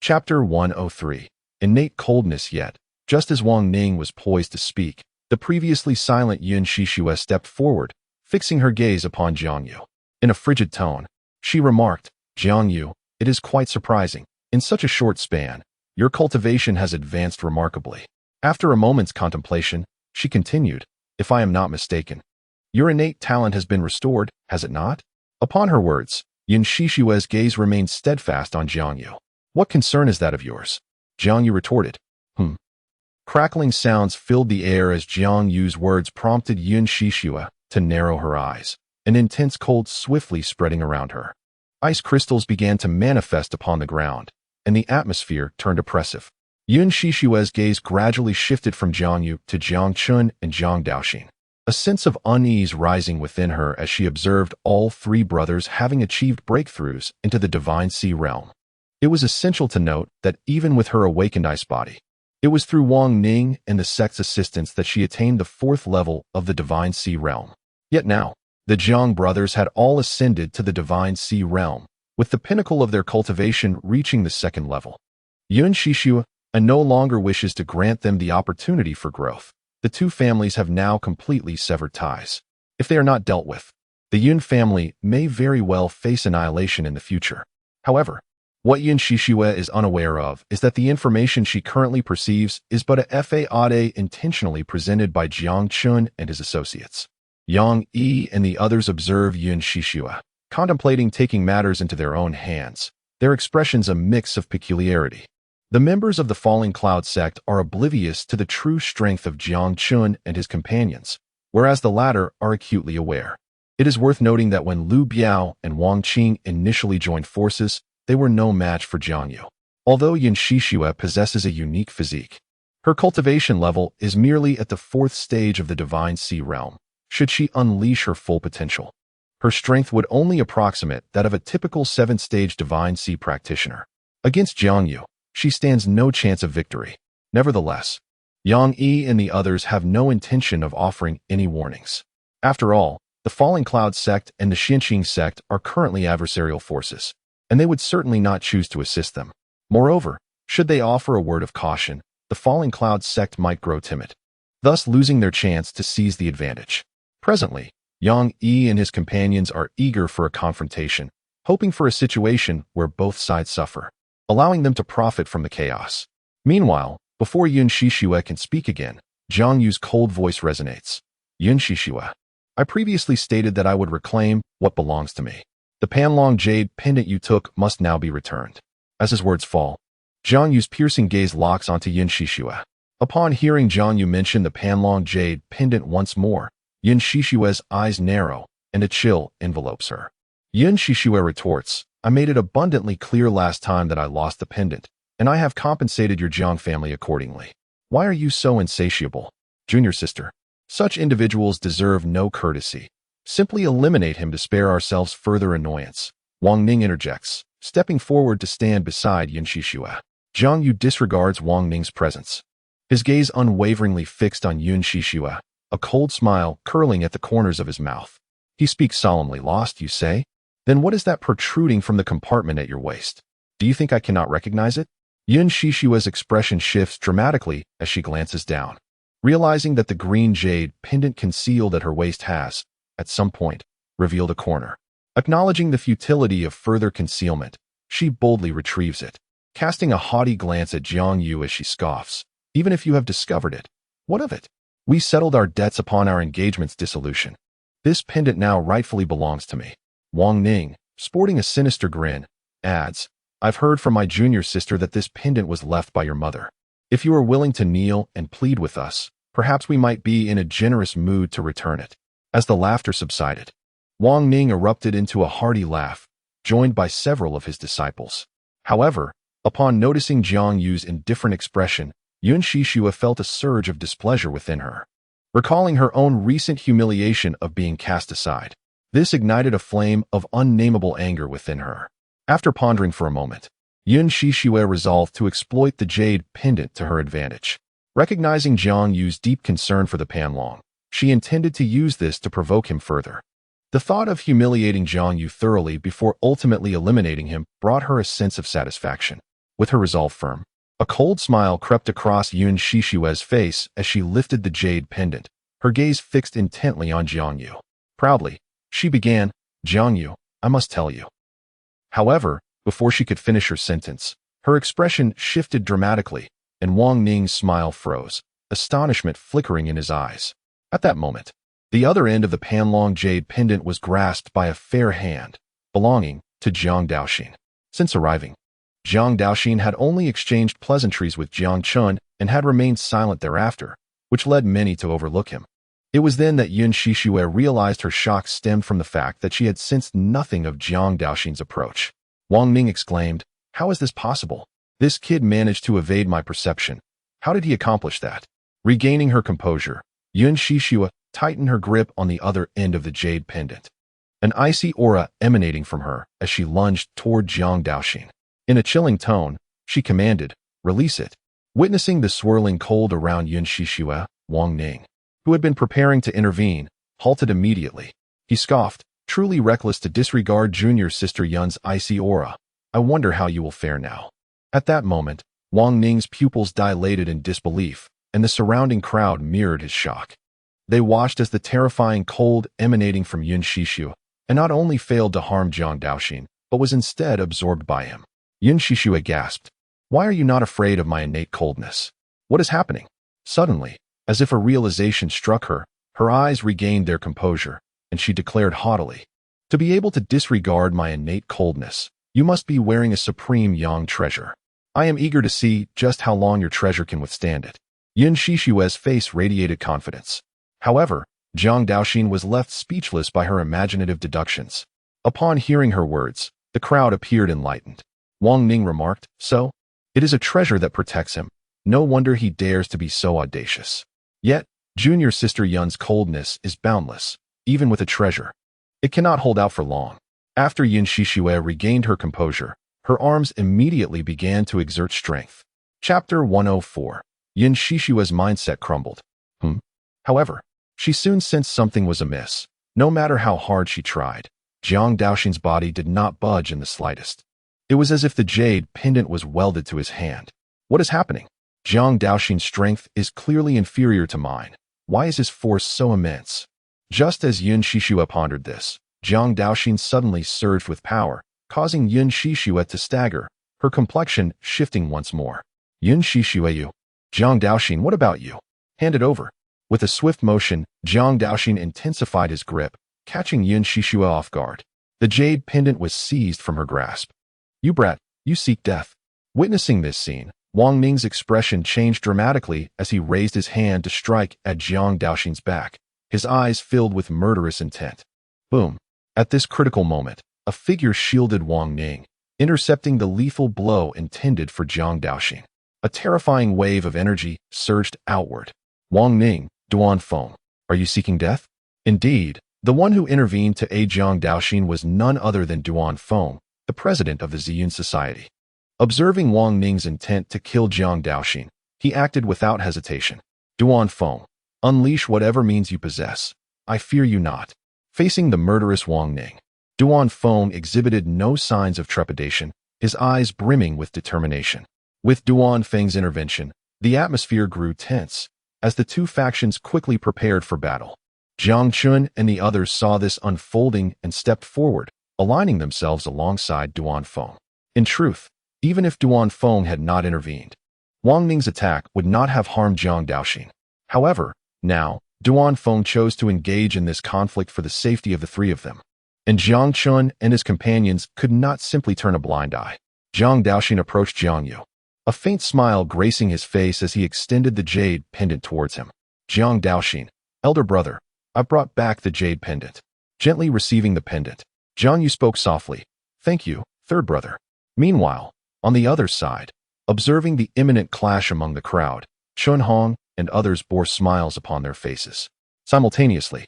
Chapter 103. Innate coldness. Yet, just as Wang Ning was poised to speak, the previously silent Yuan Shishua stepped forward, fixing her gaze upon Jiang Yu. In a frigid tone, she remarked, Jiang Yu, it is quite surprising. In such a short span, your cultivation has advanced remarkably. After a moment's contemplation, she continued, if I am not mistaken, your innate talent has been restored, has it not? Upon her words, Yun Shishue's gaze remained steadfast on Jiang Yu. "What concern is that of yours?" Jiang Yu retorted. Crackling sounds filled the air as Jiang Yu's words prompted Yun Shishue to narrow her eyes, an intense cold swiftly spreading around her. Ice crystals began to manifest upon the ground, and the atmosphere turned oppressive. Yun Shishue's gaze gradually shifted from Jiang Yu to Jiang Chen and Jiang Daoxin, a sense of unease rising within her as she observed all three brothers having achieved breakthroughs into the Divine Sea realm. It was essential to note that even with her awakened ice body, it was through Wang Ning and the sect's assistance that she attained the 4th level of the Divine Sea realm. Yet now, the Jiang brothers had all ascended to the Divine Sea realm, with the pinnacle of their cultivation reaching the 2nd level. Yun Shishue no longer wishes to grant them the opportunity for growth. The two families have now completely severed ties. If they are not dealt with, the Yun family may very well face annihilation in the future. However, what Yun Shishue is unaware of is that the information she currently perceives is but a fade intentionally presented by Jiang Chen and his associates. Yang Yi and the others observe Yun Shishue, contemplating taking matters into their own hands, their expressions a mix of peculiarity. The members of the Falling Cloud sect are oblivious to the true strength of Jiang Chen and his companions, whereas the latter are acutely aware. It is worth noting that when Lu Biao and Wang Qing initially joined forces, they were no match for Jiang Yu. Although Yun Shishue possesses a unique physique, her cultivation level is merely at the 4th stage of the Divine Sea realm. Should she unleash her full potential, her strength would only approximate that of a typical 7th-stage Divine Sea practitioner. Against Jiang Yu, she stands no chance of victory. Nevertheless, Yang Yi and the others have no intention of offering any warnings. After all, the Falling Cloud sect and the Tianxiang sect are currently adversarial forces, and they would certainly not choose to assist them. Moreover, should they offer a word of caution, the Falling Cloud sect might grow timid, thus losing their chance to seize the advantage. Presently, Yang Yi and his companions are eager for a confrontation, hoping for a situation where both sides suffer, allowing them to profit from the chaos. Meanwhile, before Yun Shishue can speak again, Jiang Yu's cold voice resonates. "Yun Shishue, I previously stated that I would reclaim what belongs to me. The Panlong Jade pendant you took must now be returned." As his words fall, Jiang Yu's piercing gaze locks onto Yun Shishue. Upon hearing Jiang Yu mention the Panlong Jade pendant once more, Yun Shishue's eyes narrow, and a chill envelopes her. Yun Shishue retorts, "I made it abundantly clear last time that I lost the pendant, and I have compensated your Jiang family accordingly. Why are you so insatiable? Junior sister, such individuals deserve no courtesy. Simply eliminate him to spare ourselves further annoyance." Wang Ning interjects, stepping forward to stand beside Yun Shishue. Jiang Yu disregards Wang Ning's presence, his gaze unwaveringly fixed on Yun Shishue, a cold smile curling at the corners of his mouth. He speaks solemnly. "Lost, you say? Then what is that protruding from the compartment at your waist? Do you think I cannot recognize it?" Yun Shishue's expression shifts dramatically as she glances down, realizing that the green jade pendant concealed at her waist has, at some point, revealed a corner. Acknowledging the futility of further concealment, she boldly retrieves it, casting a haughty glance at Jiang Yu as she scoffs. "Even if you have discovered it, what of it? We settled our debts upon our engagement's dissolution. This pendant now rightfully belongs to me." Wang Ning, sporting a sinister grin, adds, "I've heard from my junior sister that this pendant was left by your mother. If you are willing to kneel and plead with us, perhaps we might be in a generous mood to return it." As the laughter subsided, Wang Ning erupted into a hearty laugh, joined by several of his disciples. However, upon noticing Jiang Yu's indifferent expression, Yun Shishue felt a surge of displeasure within her. Recalling her own recent humiliation of being cast aside, this ignited a flame of unnameable anger within her. After pondering for a moment, Yun Shishue resolved to exploit the jade pendant to her advantage. Recognizing Jiang Yu's deep concern for the Panlong, she intended to use this to provoke him further. The thought of humiliating Jiang Yu thoroughly before ultimately eliminating him brought her a sense of satisfaction. With her resolve firm, a cold smile crept across Yun Shishue's face as she lifted the jade pendant, her gaze fixed intently on Jiang Yu. Proudly, she began, "Jiang Yu, I must tell you." However, before she could finish her sentence, her expression shifted dramatically, and Wang Ning's smile froze, astonishment flickering in his eyes. At that moment, the other end of the Panlong jade pendant was grasped by a fair hand, belonging to Jiang Daoxin. Since arriving, Jiang Daoxin had only exchanged pleasantries with Jiang Chen and had remained silent thereafter, which led many to overlook him. It was then that Yun Shishue realized her shock stemmed from the fact that she had sensed nothing of Jiang Daoxin's approach. Wang Ning exclaimed, "How is this possible? This kid managed to evade my perception. How did he accomplish that?" Regaining her composure, Yun Shishue tightened her grip on the other end of the jade pendant, an icy aura emanating from her as she lunged toward Jiang Daoxin. In a chilling tone, she commanded, "Release it." Witnessing the swirling cold around Yun Shishue, Wang Ning, who had been preparing to intervene, halted immediately. He scoffed, truly reckless to disregard junior sister Yun's icy aura. "I wonder how you will fare now." At that moment, Wang Ning's pupils dilated in disbelief, and the surrounding crowd mirrored his shock. They watched as the terrifying cold emanating from Yun Shishue and not only failed to harm Jiang Daoxin, but was instead absorbed by him. Yun Shishue gasped, "Why are you not afraid of my innate coldness? What is happening?" Suddenly, as if a realization struck her, her eyes regained their composure, and she declared haughtily, "To be able to disregard my innate coldness, you must be wearing a supreme yang treasure. I am eager to see just how long your treasure can withstand it." Yun Shishue's face radiated confidence. However, Jiang Daoxin was left speechless by her imaginative deductions. Upon hearing her words, the crowd appeared enlightened. Wang Ning remarked, "So, it is a treasure that protects him. No wonder he dares to be so audacious. Yet, junior sister Yun's coldness is boundless, even with a treasure. It cannot hold out for long." After Yun Shishue regained her composure, her arms immediately began to exert strength. Chapter 104. Yun Shishue's mindset crumbled. However, she soon sensed something was amiss. No matter how hard she tried, Jiang Daoxin's body did not budge in the slightest. It was as if the jade pendant was welded to his hand. "What is happening? Jiang Daoxin's strength is clearly inferior to mine. Why is his force so immense?" Just as Yun Shishue pondered this, Jiang Daoxin suddenly surged with power, causing Yun Shishue to stagger, her complexion shifting once more. "Yun Shishue, you. Jiang Daoxin, what about you? Hand it over." With a swift motion, Jiang Daoxin intensified his grip, catching Yun Shishue off guard. The jade pendant was seized from her grasp. "You brat, you seek death." Witnessing this scene, Wang Ning's expression changed dramatically as he raised his hand to strike at Jiang Daoxin's back, his eyes filled with murderous intent. Boom! At this critical moment, a figure shielded Wang Ning, intercepting the lethal blow intended for Jiang Daoxin. A terrifying wave of energy surged outward. "Wang Ning, Duan Feng, are you seeking death?" Indeed, the one who intervened to aid Jiang Daoxin was none other than Duan Feng, the president of the Ziyun Society. Observing Wang Ning's intent to kill Jiang Daoxin, he acted without hesitation. "Duan Feng, unleash whatever means you possess. I fear you not." Facing the murderous Wang Ning, Duan Feng exhibited no signs of trepidation, his eyes brimming with determination. With Duan Feng's intervention, the atmosphere grew tense, as the two factions quickly prepared for battle. Jiang Chen and the others saw this unfolding and stepped forward, aligning themselves alongside Duan Feng. In truth, even if Duan Feng had not intervened, Wang Ning's attack would not have harmed Jiang Daoxin. However, now, Duan Feng chose to engage in this conflict for the safety of the three of them. And Jiang Chen and his companions could not simply turn a blind eye. Jiang Daoxin approached Jiang Yu, a faint smile gracing his face as he extended the jade pendant towards him. "Jiang Daoxin, elder brother, I brought back the jade pendant." Gently receiving the pendant, Jiang Yu spoke softly, "Thank you, third brother." Meanwhile, on the other side, observing the imminent clash among the crowd, Chun Hong and others bore smiles upon their faces. Simultaneously,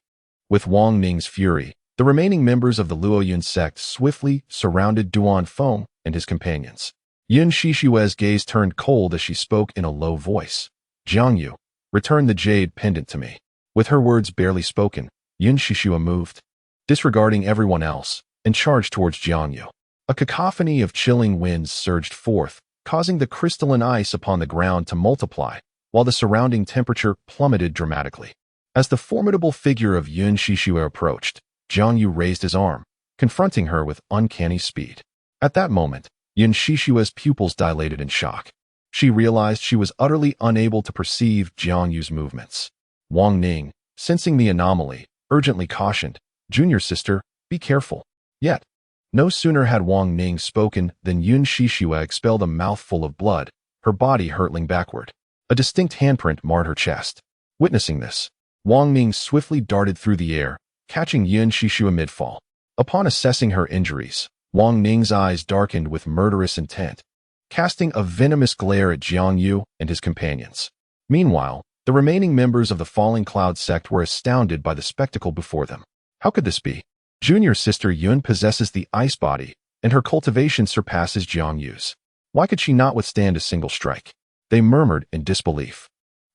with Wang Ning's fury, the remaining members of the Luoyun sect swiftly surrounded Duan Feng and his companions. Yun Shishue's gaze turned cold as she spoke in a low voice. "Jiang Yu, return the jade pendant to me." With her words barely spoken, Yun Shishue moved, disregarding everyone else, and charged towards Jiang Yu. A cacophony of chilling winds surged forth, causing the crystalline ice upon the ground to multiply, while the surrounding temperature plummeted dramatically. As the formidable figure of Yun Shishue approached, Jiang Yu raised his arm, confronting her with uncanny speed. At that moment, Yun Shishue's pupils dilated in shock. She realized she was utterly unable to perceive Jiang Yu's movements. Wang Ning, sensing the anomaly, urgently cautioned, "Junior sister, be careful." Yet, No sooner had Wang Ning spoken than Yun Shishua expelled a mouthful of blood, her body hurtling backward. A distinct handprint marred her chest. Witnessing this, Wang Ning swiftly darted through the air, catching Yun Shishua mid-fall. Upon assessing her injuries, Wang Ning's eyes darkened with murderous intent, casting a venomous glare at Jiang Yu and his companions. Meanwhile, the remaining members of the Falling Cloud sect were astounded by the spectacle before them. How could this be? Junior sister Yun possesses the ice body, and her cultivation surpasses Jiang Yu's. Why could she not withstand a single strike? They murmured in disbelief.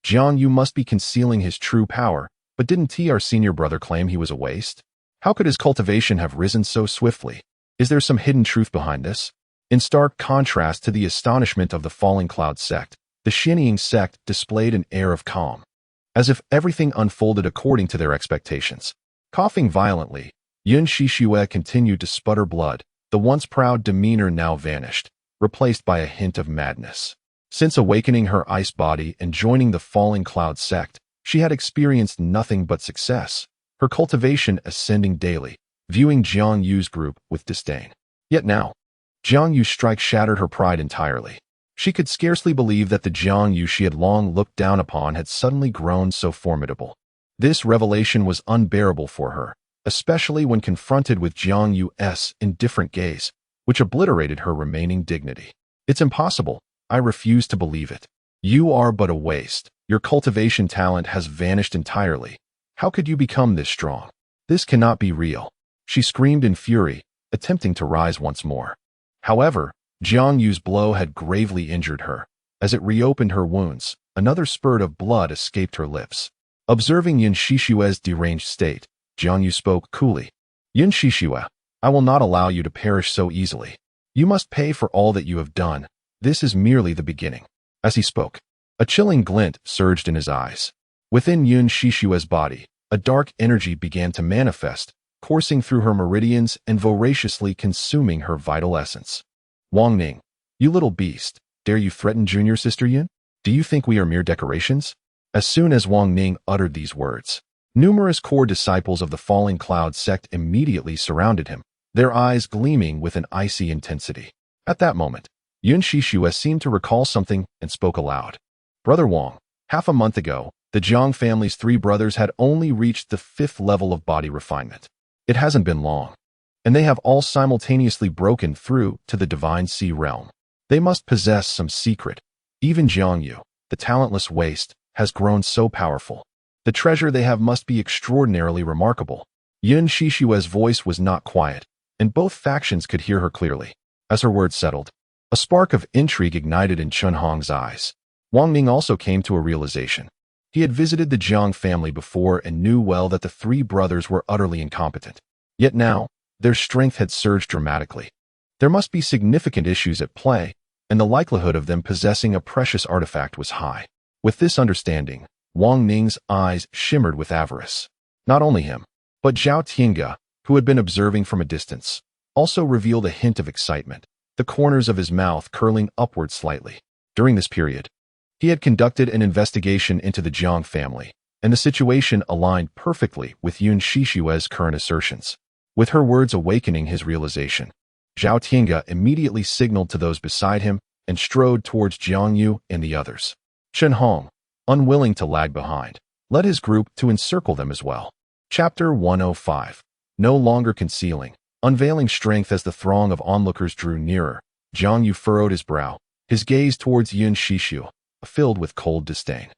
Jiang Yu must be concealing his true power, but didn't our senior brother claim he was a waste? How could his cultivation have risen so swiftly? Is there some hidden truth behind this? In stark contrast to the astonishment of the Falling Cloud sect, the Xianying sect displayed an air of calm, as if everything unfolded according to their expectations. Coughing violently, Yun Shishue continued to sputter blood. The once proud demeanor now vanished, replaced by a hint of madness. Since awakening her ice body and joining the Falling Cloud sect, she had experienced nothing but success, her cultivation ascending daily, viewing Jiang Yu's group with disdain. Yet now, Jiang Yu's strike shattered her pride entirely. She could scarcely believe that the Jiang Yu she had long looked down upon had suddenly grown so formidable. This revelation was unbearable for her, especially when confronted with Jiang Yu's indifferent gaze, which obliterated her remaining dignity. It's impossible. I refuse to believe it. You are but a waste. Your cultivation talent has vanished entirely. How could you become this strong? This cannot be real. She screamed in fury, attempting to rise once more. However, Jiang Yu's blow had gravely injured her. As it reopened her wounds, another spurt of blood escaped her lips. Observing Yun Shishue's deranged state, Jiang Yu spoke coolly. Yun Shishue, I will not allow you to perish so easily. You must pay for all that you have done. This is merely the beginning. As he spoke, a chilling glint surged in his eyes. Within Yun Shishue's body, a dark energy began to manifest, coursing through her meridians and voraciously consuming her vital essence. Wang Ning, you little beast, dare you threaten junior sister Yun? Do you think we are mere decorations? As soon as Wang Ning uttered these words, numerous core disciples of the Falling Cloud sect immediately surrounded him, their eyes gleaming with an icy intensity. At that moment, Yun Shishue seemed to recall something and spoke aloud. Brother Wang, half a month ago, the Jiang family's 3 brothers had only reached the 5th level of body refinement. It hasn't been long, and they have all simultaneously broken through to the Divine Sea realm. They must possess some secret. Even Jiang Yu, the talentless waste, has grown so powerful. The treasure they have must be extraordinarily remarkable. Yun Shishue's voice was not quiet, and both factions could hear her clearly. As her words settled, a spark of intrigue ignited in Chun Hong's eyes. Wang Ning also came to a realization. He had visited the Jiang family before and knew well that the 3 brothers were utterly incompetent. Yet now, their strength had surged dramatically. There must be significant issues at play, and the likelihood of them possessing a precious artifact was high. With this understanding, Wang Ning's eyes shimmered with avarice. Not only him, but Zhao Tiange, who had been observing from a distance, also revealed a hint of excitement, the corners of his mouth curling upward slightly. During this period, he had conducted an investigation into the Jiang family, and the situation aligned perfectly with Yun Shishue's current assertions. With her words awakening his realization, Zhao Tiange immediately signaled to those beside him and strode towards Jiang Yu and the others. Chun Hong, unwilling to lag behind, led his group to encircle them as well. Chapter 105. No longer concealing, unveiling strength as the throng of onlookers drew nearer, Jiang Yu furrowed his brow, his gaze towards Yun Shishu, filled with cold disdain.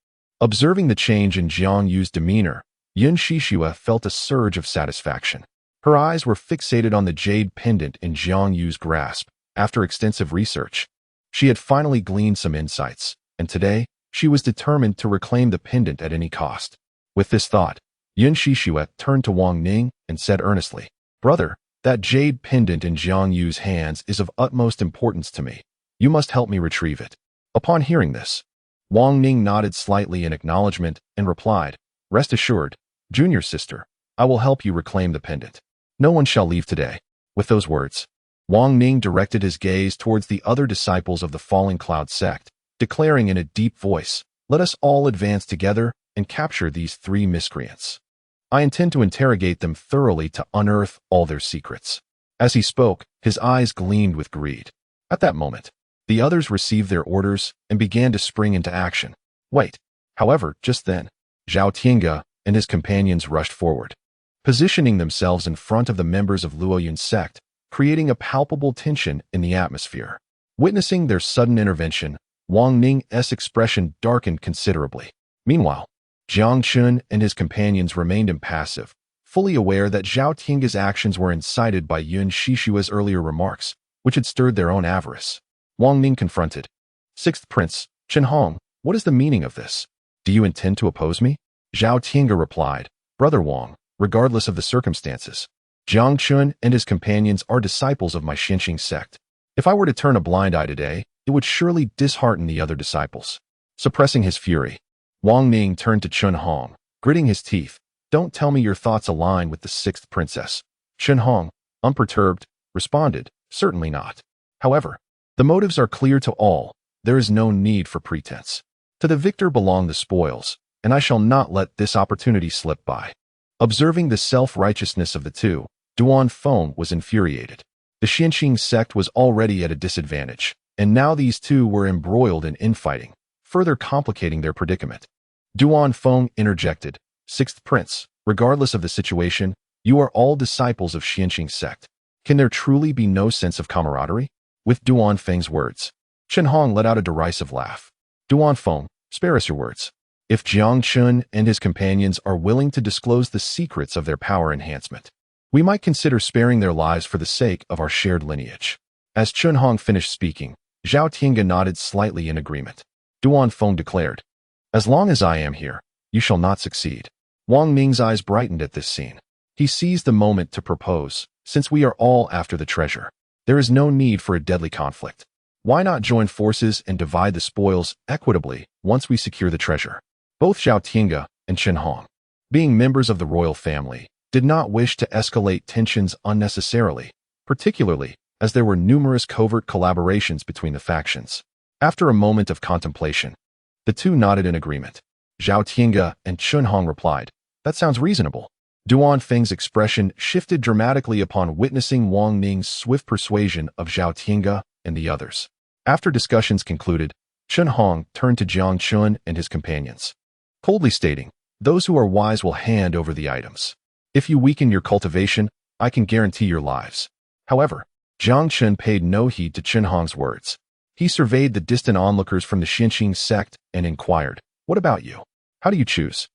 Observing the change in Jiang Yu's demeanor, Yun Shishue felt a surge of satisfaction. Her eyes were fixated on the jade pendant in Jiang Yu's grasp. After extensive research, she had finally gleaned some insights, and today, she was determined to reclaim the pendant at any cost. With this thought, Yun Shishue turned to Wang Ning and said earnestly, Brother, that jade pendant in Jiang Yu's hands is of utmost importance to me. You must help me retrieve it. Upon hearing this, Wang Ning nodded slightly in acknowledgement and replied, Rest assured, junior sister, I will help you reclaim the pendant. No one shall leave today. With those words, Wang Ning directed his gaze towards the other disciples of the Falling Cloud sect, declaring in a deep voice, Let us all advance together and capture these 3 miscreants. I intend to interrogate them thoroughly to unearth all their secrets. As he spoke, his eyes gleamed with greed. At that moment, the others received their orders and began to spring into action. Wait. However, just then, Zhao Tiange and his companions rushed forward, positioning themselves in front of the members of Luoyun's sect, creating a palpable tension in the atmosphere. Witnessing their sudden intervention, Wang Ning's expression darkened considerably. Meanwhile, Jiang Chen and his companions remained impassive, fully aware that Zhao Tiange's actions were incited by Yun Shishua's earlier remarks, which had stirred their own avarice. Wang Ning confronted. Sixth Prince, Chen Hong, what is the meaning of this? Do you intend to oppose me? Zhao Tiange replied, Brother Wang, regardless of the circumstances, Jiang Chen and his companions are disciples of my Xianxing sect. If I were to turn a blind eye today, it would surely dishearten the other disciples. Suppressing his fury, Wang Ning turned to Chen Hong, gritting his teeth. Don't tell me your thoughts align with the sixth princess. Chen Hong, unperturbed, responded, certainly not. However, the motives are clear to all. There is no need for pretense. To the victor belong the spoils, and I shall not let this opportunity slip by. Observing the self-righteousness of the two, Duan Feng was infuriated. The Xianxing sect was already at a disadvantage, and now these two were embroiled in infighting, further complicating their predicament. Duan Feng interjected, Sixth Prince, regardless of the situation, you are all disciples of Xianxing sect. Can there truly be no sense of camaraderie? With Duan Feng's words, Chen Hong let out a derisive laugh. Duan Feng, spare us your words. If Jiang Chen and his companions are willing to disclose the secrets of their power enhancement, we might consider sparing their lives for the sake of our shared lineage. As Chen Hong finished speaking, Zhao Tiange nodded slightly in agreement. Duan Feng declared, As long as I am here, you shall not succeed. Wang Ning's eyes brightened at this scene. He seized the moment to propose, since we are all after the treasure. There is no need for a deadly conflict. Why not join forces and divide the spoils equitably once we secure the treasure? Both Zhao Tiange and Chen Hong, being members of the royal family, did not wish to escalate tensions unnecessarily, particularly as there were numerous covert collaborations between the factions. After a moment of contemplation, the two nodded in agreement. Zhao Tiange and Chen Hong replied, That sounds reasonable. Duan Feng's expression shifted dramatically upon witnessing Wang Ning's swift persuasion of Zhao Tiange and the others. After discussions concluded, Chen Hong turned to Jiang Chen and his companions, coldly stating, Those who are wise will hand over the items. If you weaken your cultivation, I can guarantee your lives. However, Jiang Chen paid no heed to Chen Hong's words. He surveyed the distant onlookers from the Xianxing sect and inquired, What about you? How do you choose?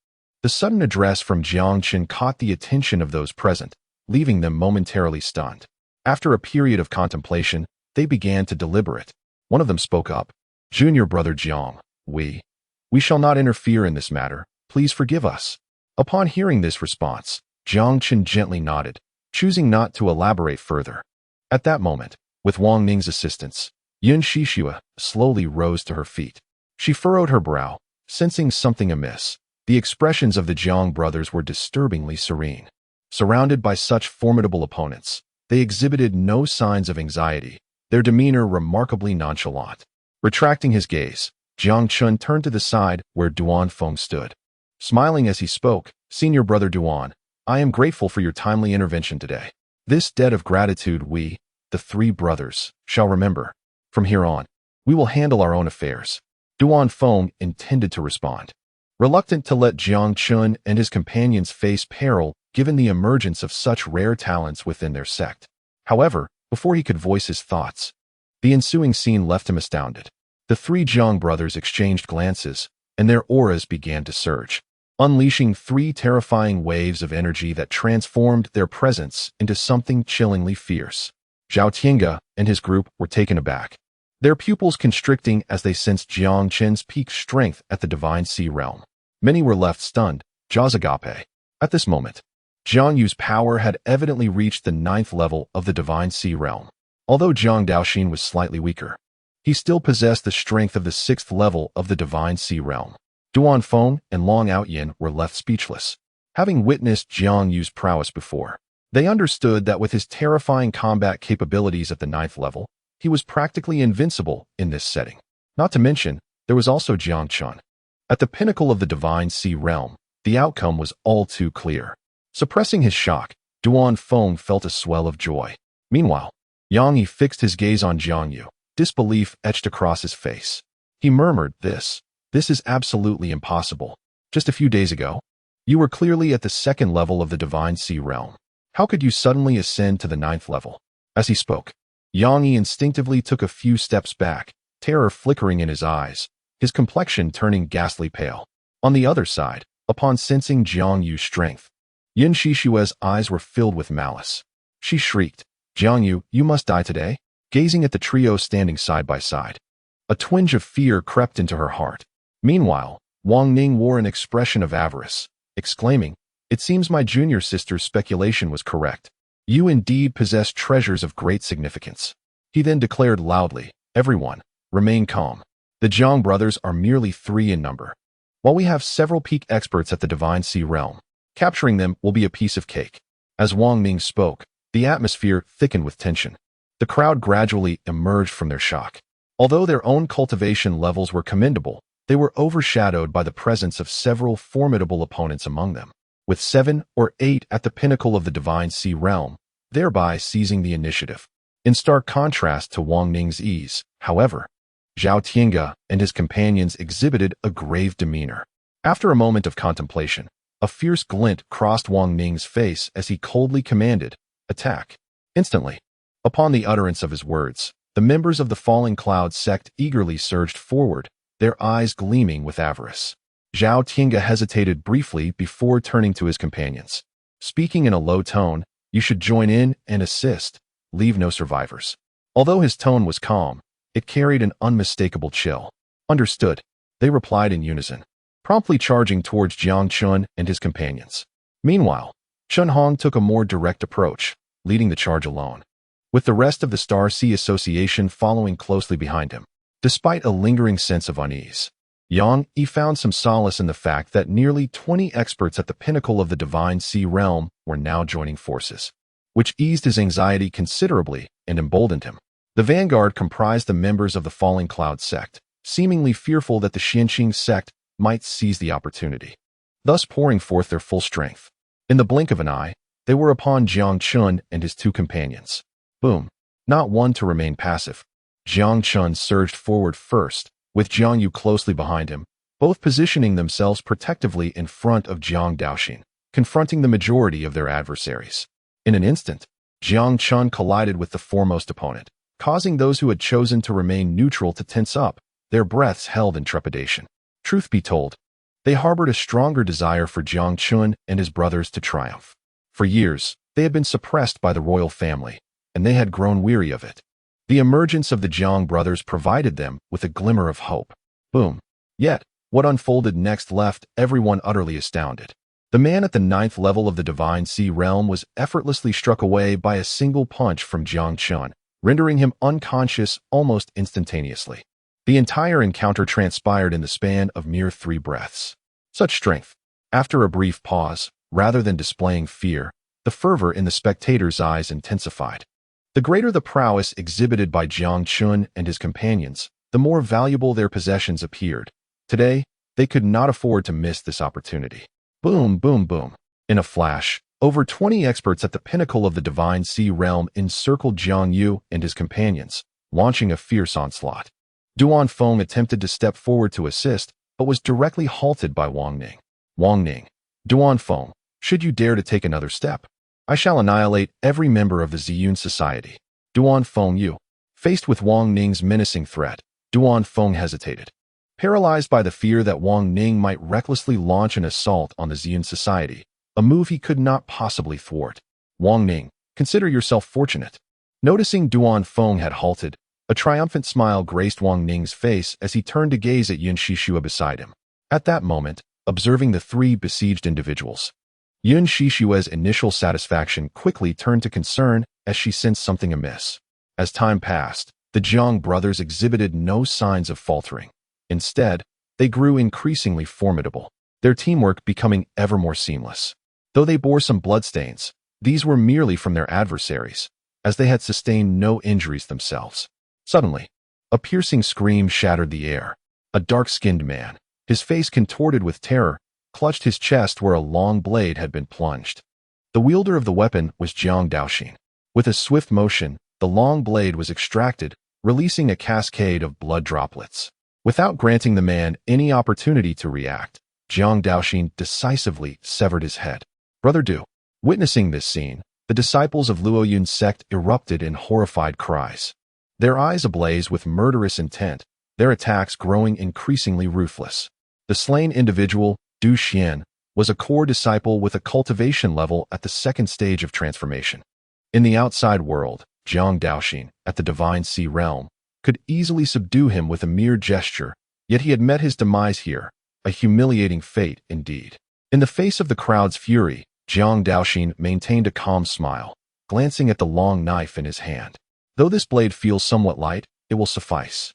The sudden address from Jiang Chen caught the attention of those present, leaving them momentarily stunned. After a period of contemplation, they began to deliberate. One of them spoke up. Junior brother Jiang, we shall not interfere in this matter. Please forgive us. Upon hearing this response, Jiang Chen gently nodded, choosing not to elaborate further. At that moment, with Wang Ning's assistance, Yun Shishua slowly rose to her feet. She furrowed her brow, sensing something amiss. The expressions of the Jiang brothers were disturbingly serene. Surrounded by such formidable opponents, they exhibited no signs of anxiety, their demeanor remarkably nonchalant. Retracting his gaze, Jiang Chen turned to the side where Duan Feng stood. Smiling as he spoke, Senior Brother Duan, I am grateful for your timely intervention today. This debt of gratitude we, the three brothers, shall remember. From here on, we will handle our own affairs. Duan Feng intended to respond, reluctant to let Jiang Chen and his companions face peril given the emergence of such rare talents within their sect. However, before he could voice his thoughts, the ensuing scene left him astounded. The three Jiang brothers exchanged glances, and their auras began to surge, unleashing three terrifying waves of energy that transformed their presence into something chillingly fierce. Zhao Tiange and his group were taken aback, their pupils constricting as they sensed Jiang Chen's peak strength at the Divine Sea realm. Many were left stunned, jaws agape. At this moment, Jiang Yu's power had evidently reached the 9th level of the Divine Sea realm. Although Jiang Daoxin was slightly weaker, he still possessed the strength of the 6th level of the Divine Sea realm. Duan Feng and Long Outyin were left speechless. Having witnessed Jiang Yu's prowess before, they understood that with his terrifying combat capabilities at the 9th level, he was practically invincible in this setting. Not to mention, there was also Jiang Chen. At the pinnacle of the Divine Sea realm, the outcome was all too clear. Suppressing his shock, Duan Feng felt a swell of joy. Meanwhile, Yang Yi fixed his gaze on Jiang Yu, disbelief etched across his face. He murmured, This is absolutely impossible. Just a few days ago, you were clearly at the second level of the Divine Sea realm. How could you suddenly ascend to the 9th level? As he spoke, Yang Yi instinctively took a few steps back, terror flickering in his eyes, his complexion turning ghastly pale. On the other side, upon sensing Jiang Yu's strength, Yin Shishue's eyes were filled with malice. She shrieked, Jiang Yu, you must die today? Gazing at the trio standing side by side, a twinge of fear crept into her heart. Meanwhile, Wang Ning wore an expression of avarice, exclaiming, It seems my junior sister's speculation was correct. You indeed possess treasures of great significance. He then declared loudly, Everyone, remain calm. The Jiang brothers are merely 3 in number. While we have several peak experts at the Divine Sea realm, capturing them will be a piece of cake. As Wang Ning spoke, the atmosphere thickened with tension. The crowd gradually emerged from their shock. Although their own cultivation levels were commendable, they were overshadowed by the presence of several formidable opponents among them, with 7 or 8 at the pinnacle of the Divine Sea realm, thereby seizing the initiative. In stark contrast to Wang Ning's ease, however, Zhao Tiange and his companions exhibited a grave demeanor. After a moment of contemplation, a fierce glint crossed Wang Ning's face as he coldly commanded, Attack. Instantly, upon the utterance of his words, the members of the Falling Cloud sect eagerly surged forward, their eyes gleaming with avarice. Zhao Tiange hesitated briefly before turning to his companions. Speaking in a low tone, You should join in and assist, leave no survivors. Although his tone was calm, it carried an unmistakable chill. Understood, they replied in unison, promptly charging towards Jiang Chen and his companions. Meanwhile, Chen Hong took a more direct approach, leading the charge alone, with the rest of the Star Sea Association following closely behind him. Despite a lingering sense of unease, Yang Yi found some solace in the fact that nearly 20 experts at the pinnacle of the Divine Sea realm were now joining forces, which eased his anxiety considerably and emboldened him. The vanguard comprised the members of the Falling Cloud sect, seemingly fearful that the Xianqing sect might seize the opportunity, thus pouring forth their full strength. In the blink of an eye, they were upon Jiang Chen and his 2 companions. Boom! Not one to remain passive. Jiang Chen surged forward first, with Jiang Yu closely behind him, both positioning themselves protectively in front of Jiang Daoxin, confronting the majority of their adversaries. In an instant, Jiang Chen collided with the foremost opponent, causing those who had chosen to remain neutral to tense up, their breaths held in trepidation. Truth be told, they harbored a stronger desire for Jiang Chen and his brothers to triumph. For years, they had been suppressed by the royal family, and they had grown weary of it. The emergence of the Jiang brothers provided them with a glimmer of hope. Boom. Yet, what unfolded next left everyone utterly astounded. The man at the 9th level of the Divine Sea realm was effortlessly struck away by a single punch from Jiang Chen, rendering him unconscious almost instantaneously. The entire encounter transpired in the span of mere 3 breaths. Such strength. After a brief pause, rather than displaying fear, the fervor in the spectators' eyes intensified. The greater the prowess exhibited by Jiang Chen and his companions, the more valuable their possessions appeared. Today, they could not afford to miss this opportunity. Boom, boom, boom. In a flash, over 20 experts at the pinnacle of the Divine Sea realm encircled Jiang Yu and his companions, launching a fierce onslaught. Duan Feng attempted to step forward to assist, but was directly halted by Wang Ning. Wang Ning, Duan Feng, should you dare to take another step, I shall annihilate every member of the Ziyun Society. Duan Feng Yu. Faced with Wang Ning's menacing threat, Duan Feng hesitated. Paralyzed by the fear that Wang Ning might recklessly launch an assault on the Ziyun Society, a move he could not possibly thwart. Wang Ning, consider yourself fortunate. Noticing Duan Feng had halted, a triumphant smile graced Wang Ning's face as he turned to gaze at Yun Shishua beside him. At that moment, observing the 3 besieged individuals, Yun Shishua's initial satisfaction quickly turned to concern as she sensed something amiss. As time passed, the Jiang brothers exhibited no signs of faltering. Instead, they grew increasingly formidable, their teamwork becoming ever more seamless. Though they bore some bloodstains, these were merely from their adversaries, as they had sustained no injuries themselves. Suddenly, a piercing scream shattered the air. A dark-skinned man, his face contorted with terror, clutched his chest where a long blade had been plunged. The wielder of the weapon was Jiang Daoxin. With a swift motion, the long blade was extracted, releasing a cascade of blood droplets. Without granting the man any opportunity to react, Jiang Daoxin decisively severed his head. Brother Du. Witnessing this scene, the disciples of Luoyun's sect erupted in horrified cries. Their eyes ablaze with murderous intent, their attacks growing increasingly ruthless. The slain individual, Du Xian, was a core disciple with a cultivation level at the second stage of transformation. In the outside world, Jiang Daoxin, at the Divine Sea realm, could easily subdue him with a mere gesture, yet he had met his demise here, a humiliating fate indeed. In the face of the crowd's fury, Jiang Daoxin maintained a calm smile, glancing at the long knife in his hand. Though this blade feels somewhat light, it will suffice.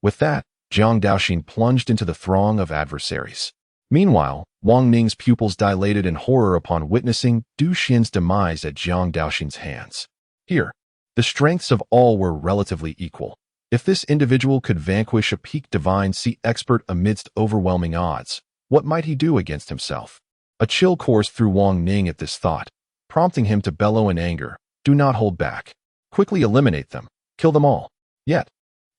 With that, Jiang Daoxin plunged into the throng of adversaries. Meanwhile, Wang Ning's pupils dilated in horror upon witnessing Du Xian's demise at Jiang Daoxin's hands. Here, the strengths of all were relatively equal. If this individual could vanquish a peak Divine Sea expert amidst overwhelming odds, what might he do against himself? A chill coursed through Wang Ning at this thought, prompting him to bellow in anger, "Do not hold back. Quickly eliminate them. Kill them all." Yet,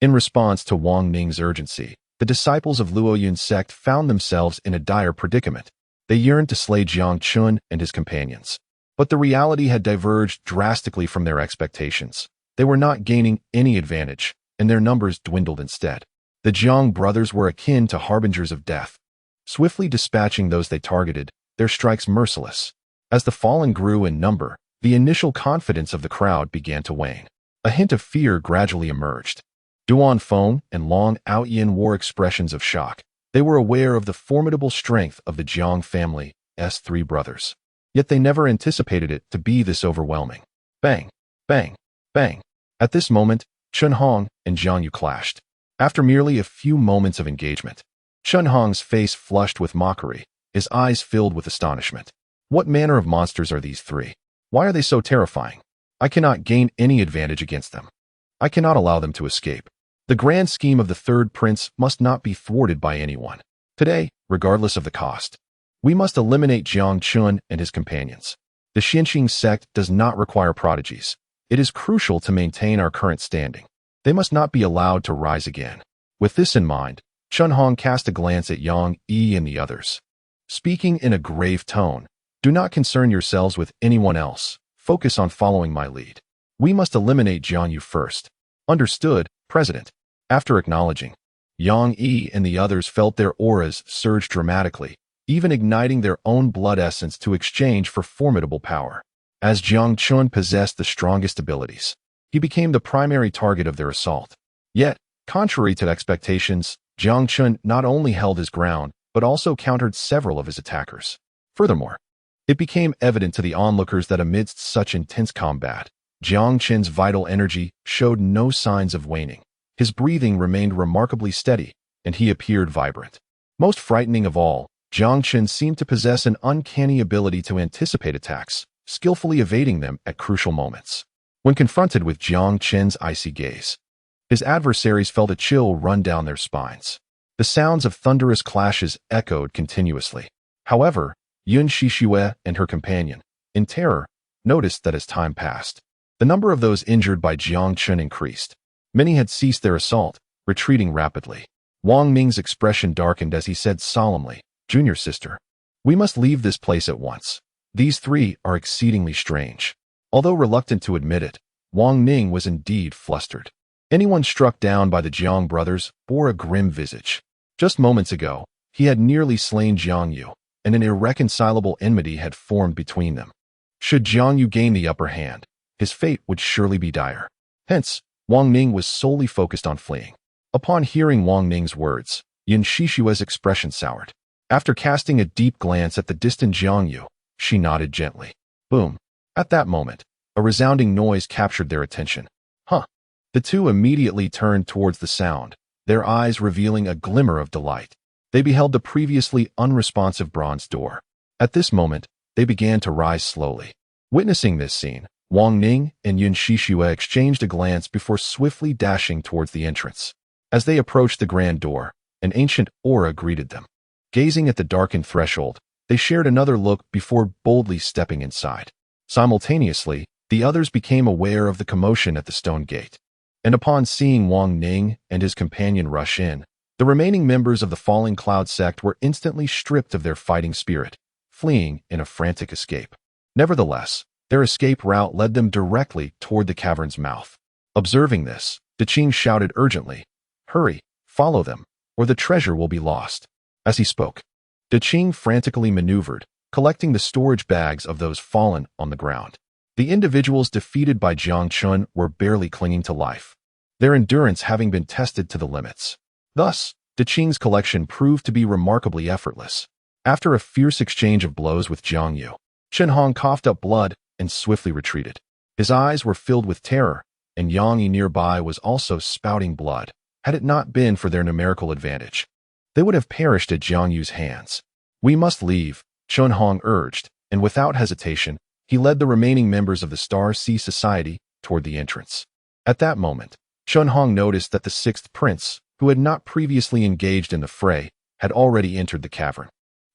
in response to Wang Ning's urgency, the disciples of Luoyun's sect found themselves in a dire predicament. They yearned to slay Jiang Chen and his companions. But the reality had diverged drastically from their expectations. They were not gaining any advantage, and their numbers dwindled instead. The Jiang brothers were akin to harbingers of death, swiftly dispatching those they targeted, their strikes merciless. As the fallen grew in number, the initial confidence of the crowd began to wane. A hint of fear gradually emerged. Duan Feng and Long Aoyan wore expressions of shock. They were aware of the formidable strength of the Jiang family's three brothers. Yet they never anticipated it to be this overwhelming. Bang! Bang! Bang! At this moment, Chen Hong and Jiang Yu clashed. After merely a few moments of engagement, Chen Hong's face flushed with mockery, his eyes filled with astonishment. What manner of monsters are these three? Why are they so terrifying? I cannot gain any advantage against them. I cannot allow them to escape. The grand scheme of the third prince must not be thwarted by anyone. Today, regardless of the cost, we must eliminate Jiang Chen and his companions. The Tianxiang sect does not require prodigies. It is crucial to maintain our current standing. They must not be allowed to rise again. With this in mind, Chen Hong cast a glance at Yang Yi and the others. Speaking in a grave tone, "Do not concern yourselves with anyone else. Focus on following my lead. We must eliminate Jiang Yu first." "Understood, President." After acknowledging, Yang Yi and the others felt their auras surge dramatically, even igniting their own blood essence to exchange for formidable power. As Jiang Chen possessed the strongest abilities, he became the primary target of their assault. Yet, contrary to expectations, Jiang Chen not only held his ground, but also countered several of his attackers. Furthermore, it became evident to the onlookers that amidst such intense combat, Jiang Chen's vital energy showed no signs of waning. His breathing remained remarkably steady, and he appeared vibrant. Most frightening of all, Jiang Chen seemed to possess an uncanny ability to anticipate attacks, skillfully evading them at crucial moments. When confronted with Jiang Chen's icy gaze, his adversaries felt a chill run down their spines. The sounds of thunderous clashes echoed continuously. However, Yun Shishue and her companion, in terror, noticed that as time passed, the number of those injured by Jiang Chen increased. Many had ceased their assault, retreating rapidly. Wang Ming's expression darkened as he said solemnly, "Junior sister, we must leave this place at once. These three are exceedingly strange." Although reluctant to admit it, Wang Ning was indeed flustered. Anyone struck down by the Jiang brothers bore a grim visage. Just moments ago, he had nearly slain Jiang Yu, and an irreconcilable enmity had formed between them. Should Jiang Yu gain the upper hand, his fate would surely be dire. Hence, Wang Ning was solely focused on fleeing. Upon hearing Wang Ning's words, Yin Shishue's expression soured. After casting a deep glance at the distant Jiang Yu, she nodded gently. Boom. At that moment, a resounding noise captured their attention. Huh. The two immediately turned towards the sound, their eyes revealing a glimmer of delight. They beheld the previously unresponsive bronze door. At this moment, they began to rise slowly. Witnessing this scene, Wang Ning and Yun Shishue exchanged a glance before swiftly dashing towards the entrance. As they approached the grand door, an ancient aura greeted them. Gazing at the darkened threshold, they shared another look before boldly stepping inside. Simultaneously, The others became aware of the commotion at the stone gate, and upon seeing Wang Ning and his companion rush in, the remaining members of the Falling Cloud sect were instantly stripped of their fighting spirit, fleeing in a frantic escape. Nevertheless, their escape route led them directly toward the cavern's mouth. Observing this, Jiang shouted urgently, "Hurry, follow them, or the treasure will be lost." As he spoke, Jiang frantically maneuvered, collecting the storage bags of those fallen on the ground. The individuals defeated by Jiang Chen were barely clinging to life, their endurance having been tested to the limits. Thus, Jiang's collection proved to be remarkably effortless. After a fierce exchange of blows with Jiang Yu, Chen Hong coughed up blood and swiftly retreated. His eyes were filled with terror, and Yang Yi nearby was also spouting blood. Had it not been for their numerical advantage, they would have perished at Jiang Yu's hands. "We must leave," Chen Hong urged, and without hesitation, he led the remaining members of the Star Sea Society toward the entrance. At that moment, Chen Hong noticed that the sixth prince, who had not previously engaged in the fray, had already entered the cavern.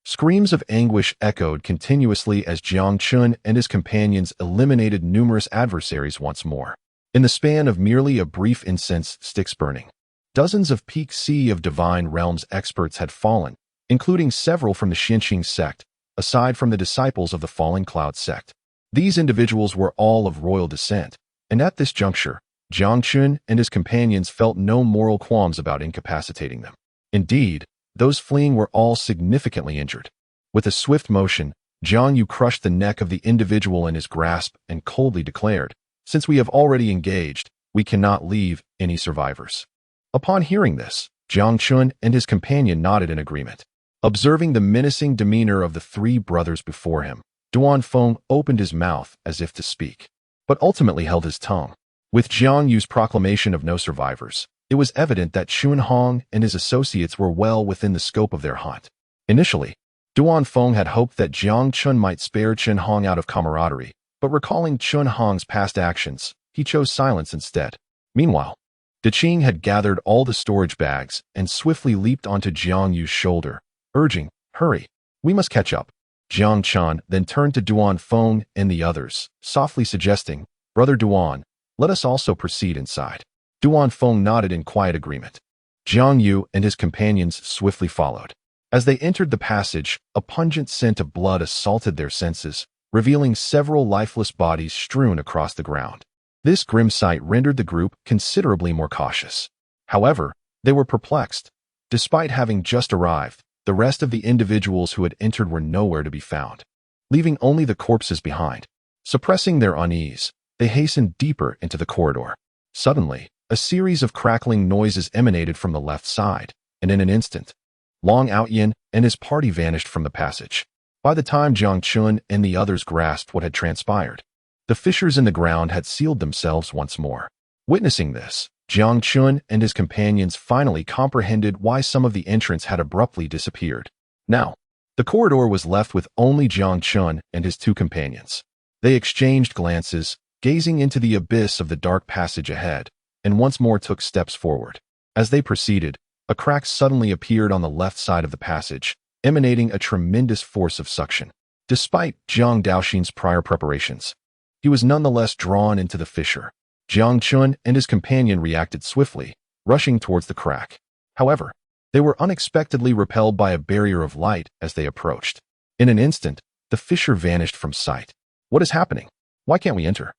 Screams of anguish echoed continuously as Jiang Chen and his companions eliminated numerous adversaries once more. In the span of merely a brief incense sticks burning, dozens of peak Sea of Divine Realms experts had fallen, including several from the Tianxiang sect, aside from the disciples of the Falling Cloud sect. These individuals were all of royal descent, and at this juncture, Jiang Chen and his companions felt no moral qualms about incapacitating them. Indeed, those fleeing were all significantly injured. With a swift motion, Jiang Yu crushed the neck of the individual in his grasp and coldly declared, "Since we have already engaged, we cannot leave any survivors." Upon hearing this, Jiang Chen and his companion nodded in agreement. Observing the menacing demeanor of the three brothers before him, Duan Feng opened his mouth as if to speak, but ultimately held his tongue. With Jiang Yu's proclamation of no survivors, it was evident that Chen Hong and his associates were well within the scope of their hunt. Initially, Duan Feng had hoped that Jiang Chen might spare Chen Hong out of camaraderie, but recalling Chen Hong's past actions, he chose silence instead. Meanwhile, Jiang had gathered all the storage bags and swiftly leaped onto Jiang Yu's shoulder, urging, "Hurry, we must catch up." Jiang Chen then turned to Duan Feng and the others, softly suggesting, "Brother Duan, let us also proceed inside." Duan Feng nodded in quiet agreement. Jiang Yu and his companions swiftly followed. As they entered the passage, a pungent scent of blood assaulted their senses, revealing several lifeless bodies strewn across the ground. This grim sight rendered the group considerably more cautious. However, they were perplexed. Despite having just arrived, the rest of the individuals who had entered were nowhere to be found, leaving only the corpses behind. Suppressing their unease, they hastened deeper into the corridor. Suddenly, a series of crackling noises emanated from the left side, and in an instant, Long Outyin and his party vanished from the passage. By the time Jiang Chen and the others grasped what had transpired, the fissures in the ground had sealed themselves once more. Witnessing this, Jiang Chen and his companions finally comprehended why some of the entrants had abruptly disappeared. Now, the corridor was left with only Jiang Chen and his two companions. They exchanged glances, gazing into the abyss of the dark passage ahead, and once more took steps forward. As they proceeded, a crack suddenly appeared on the left side of the passage, emanating a tremendous force of suction. Despite Jiang Daoxin's prior preparations, he was nonetheless drawn into the fissure. Jiang Chen and his companion reacted swiftly, rushing towards the crack. However, they were unexpectedly repelled by a barrier of light as they approached. In an instant, the fissure vanished from sight. "What is happening? Why can't we enter?"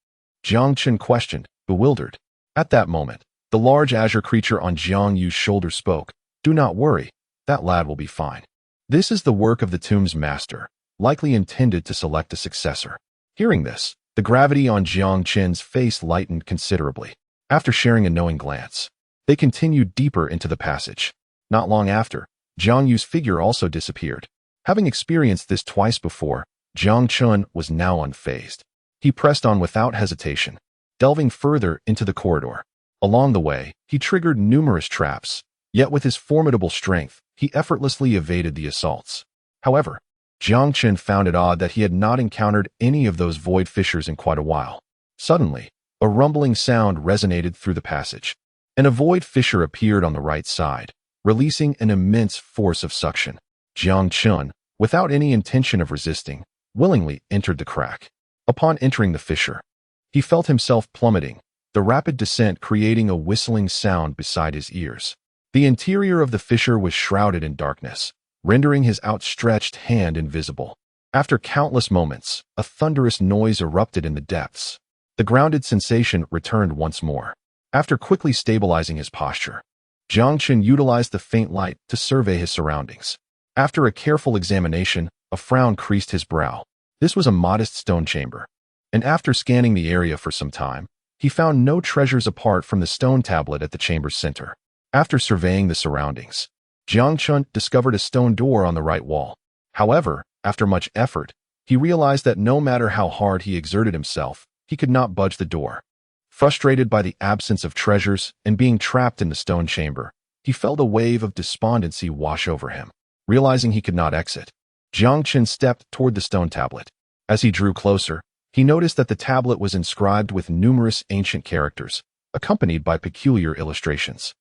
Jiang Chen questioned, bewildered. At that moment, the large azure creature on Jiang Yu's shoulder spoke, "Do not worry, that lad will be fine. This is the work of the tomb's master, likely intended to select a successor." Hearing this, the gravity on Jiang Chen's face lightened considerably. After sharing a knowing glance, they continued deeper into the passage. Not long after, Jiang Yu's figure also disappeared. Having experienced this twice before, Jiang Chen was now unfazed. He pressed on without hesitation, delving further into the corridor. Along the way, he triggered numerous traps, yet with his formidable strength, he effortlessly evaded the assaults. However, Jiang Chen found it odd that he had not encountered any of those void fissures in quite a while. Suddenly, a rumbling sound resonated through the passage, and a void fissure appeared on the right side, releasing an immense force of suction. Jiang Chen, without any intention of resisting, willingly entered the crack. Upon entering the fissure, He felt himself plummeting, the rapid descent creating a whistling sound beside his ears. The interior of the fissure was shrouded in darkness, rendering his outstretched hand invisible. After countless moments, a thunderous noise erupted in the depths. The grounded sensation returned once more. After quickly stabilizing his posture, Jiang Chen utilized the faint light to survey his surroundings. After a careful examination, a frown creased his brow. This was a modest stone chamber, and after scanning the area for some time, he found no treasures apart from the stone tablet at the chamber's center. After surveying the surroundings, Jiang Chen discovered a stone door on the right wall. However, after much effort, he realized that no matter how hard he exerted himself, he could not budge the door. Frustrated by the absence of treasures and being trapped in the stone chamber, he felt a wave of despondency wash over him. Realizing he could not exit, Jiang Chen stepped toward the stone tablet. As he drew closer, he noticed that the tablet was inscribed with numerous ancient characters, accompanied by peculiar illustrations.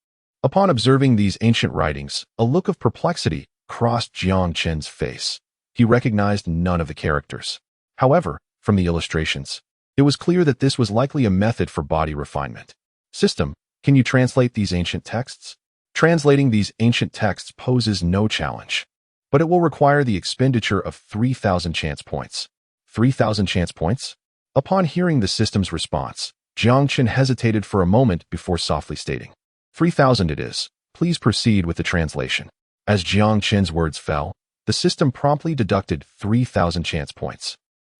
Upon observing these ancient writings, a look of perplexity crossed Jiang Chen's face. He recognized none of the characters. However, from the illustrations, it was clear that this was likely a method for body refinement. System, can you translate these ancient texts? Translating these ancient texts poses no challenge, but it will require the expenditure of 3,000 chance points. 3,000 chance points? Upon hearing the system's response, Jiang Chen hesitated for a moment before softly stating, 3,000 it is. Please proceed with the translation. As Jiang Chen's words fell, the system promptly deducted 3,000 chance points,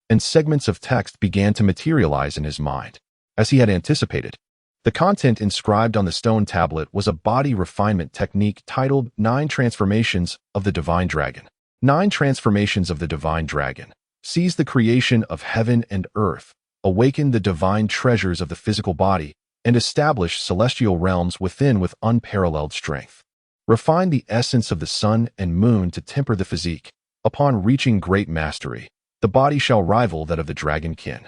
and segments of text began to materialize in his mind. As he had anticipated, the content inscribed on the stone tablet was a body refinement technique titled 9 Transformations of the Divine Dragon. 9 Transformations of the Divine Dragon. Seize the creation of heaven and earth, awaken the divine treasures of the physical body, and establish celestial realms within with unparalleled strength. Refine the essence of the sun and moon to temper the physique. Upon reaching great mastery, the body shall rival that of the dragon kin.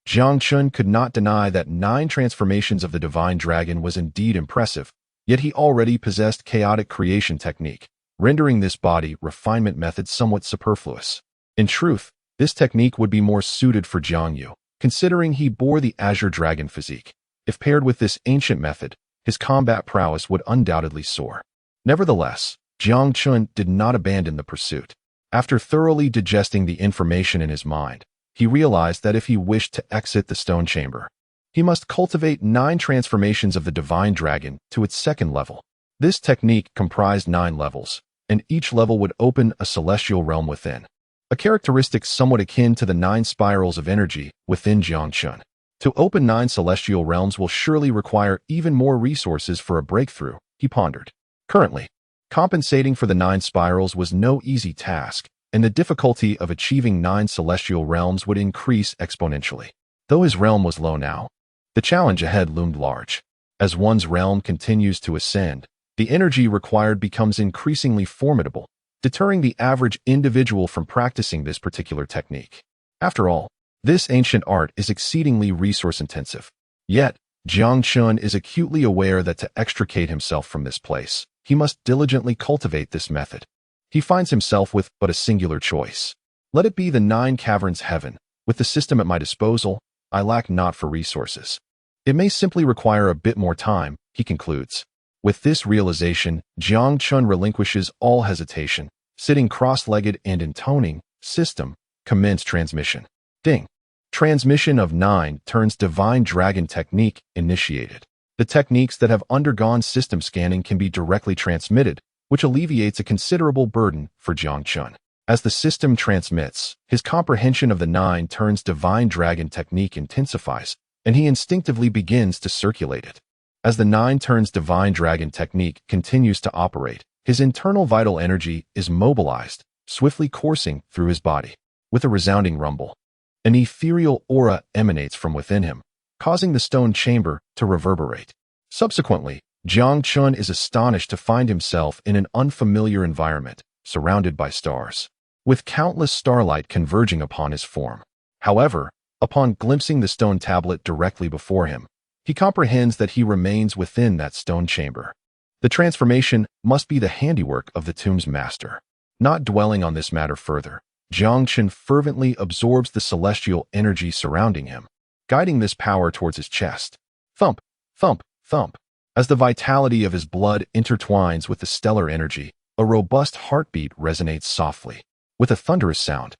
Jiang Chen could not deny that 9 transformations of the divine dragon was indeed impressive, yet he already possessed chaotic creation technique, rendering this body refinement method somewhat superfluous. In truth, this technique would be more suited for Jiang Yu, considering he bore the azure dragon physique. If paired with this ancient method, his combat prowess would undoubtedly soar. Nevertheless, Jiang Chen did not abandon the pursuit. After thoroughly digesting the information in his mind, he realized that if he wished to exit the stone chamber, he must cultivate 9 transformations of the divine dragon to its second level. This technique comprised 9 levels, and each level would open a celestial realm within, a characteristic somewhat akin to the 9 spirals of energy within Jiang Chen. To open 9 celestial realms will surely require even more resources for a breakthrough, he pondered. Currently, compensating for the 9 spirals was no easy task, and the difficulty of achieving 9 celestial realms would increase exponentially. Though his realm was low now, the challenge ahead loomed large. As one's realm continues to ascend, the energy required becomes increasingly formidable, deterring the average individual from practicing this particular technique. After all, this ancient art is exceedingly resource-intensive. Yet, Jiang Chen is acutely aware that to extricate himself from this place, he must diligently cultivate this method. He finds himself with but a singular choice. Let it be the 9 caverns heaven. With the system at my disposal, I lack not for resources. It may simply require a bit more time, he concludes. With this realization, Jiang Chen relinquishes all hesitation. Sitting cross-legged and intoning, system, commence transmission. Ding. Transmission of 9 turns divine dragon technique initiated. The techniques that have undergone system scanning can be directly transmitted, which alleviates a considerable burden for Jiang Chen. As the system transmits, his comprehension of the 9 turns divine dragon technique intensifies, and he instinctively begins to circulate it. As the 9 turns divine dragon technique continues to operate, his internal vital energy is mobilized, swiftly coursing through his body. With a resounding rumble, an ethereal aura emanates from within him, causing the stone chamber to reverberate. Subsequently, Jiang Chen is astonished to find himself in an unfamiliar environment, surrounded by stars, with countless starlight converging upon his form. However, upon glimpsing the stone tablet directly before him, he comprehends that he remains within that stone chamber. The transformation must be the handiwork of the tomb's master. Not dwelling on this matter further, Jiang Chen fervently absorbs the celestial energy surrounding him. guiding this power towards his chest. Thump, thump, thump. As the vitality of his blood intertwines with the stellar energy, a robust heartbeat resonates softly. With a thunderous sound,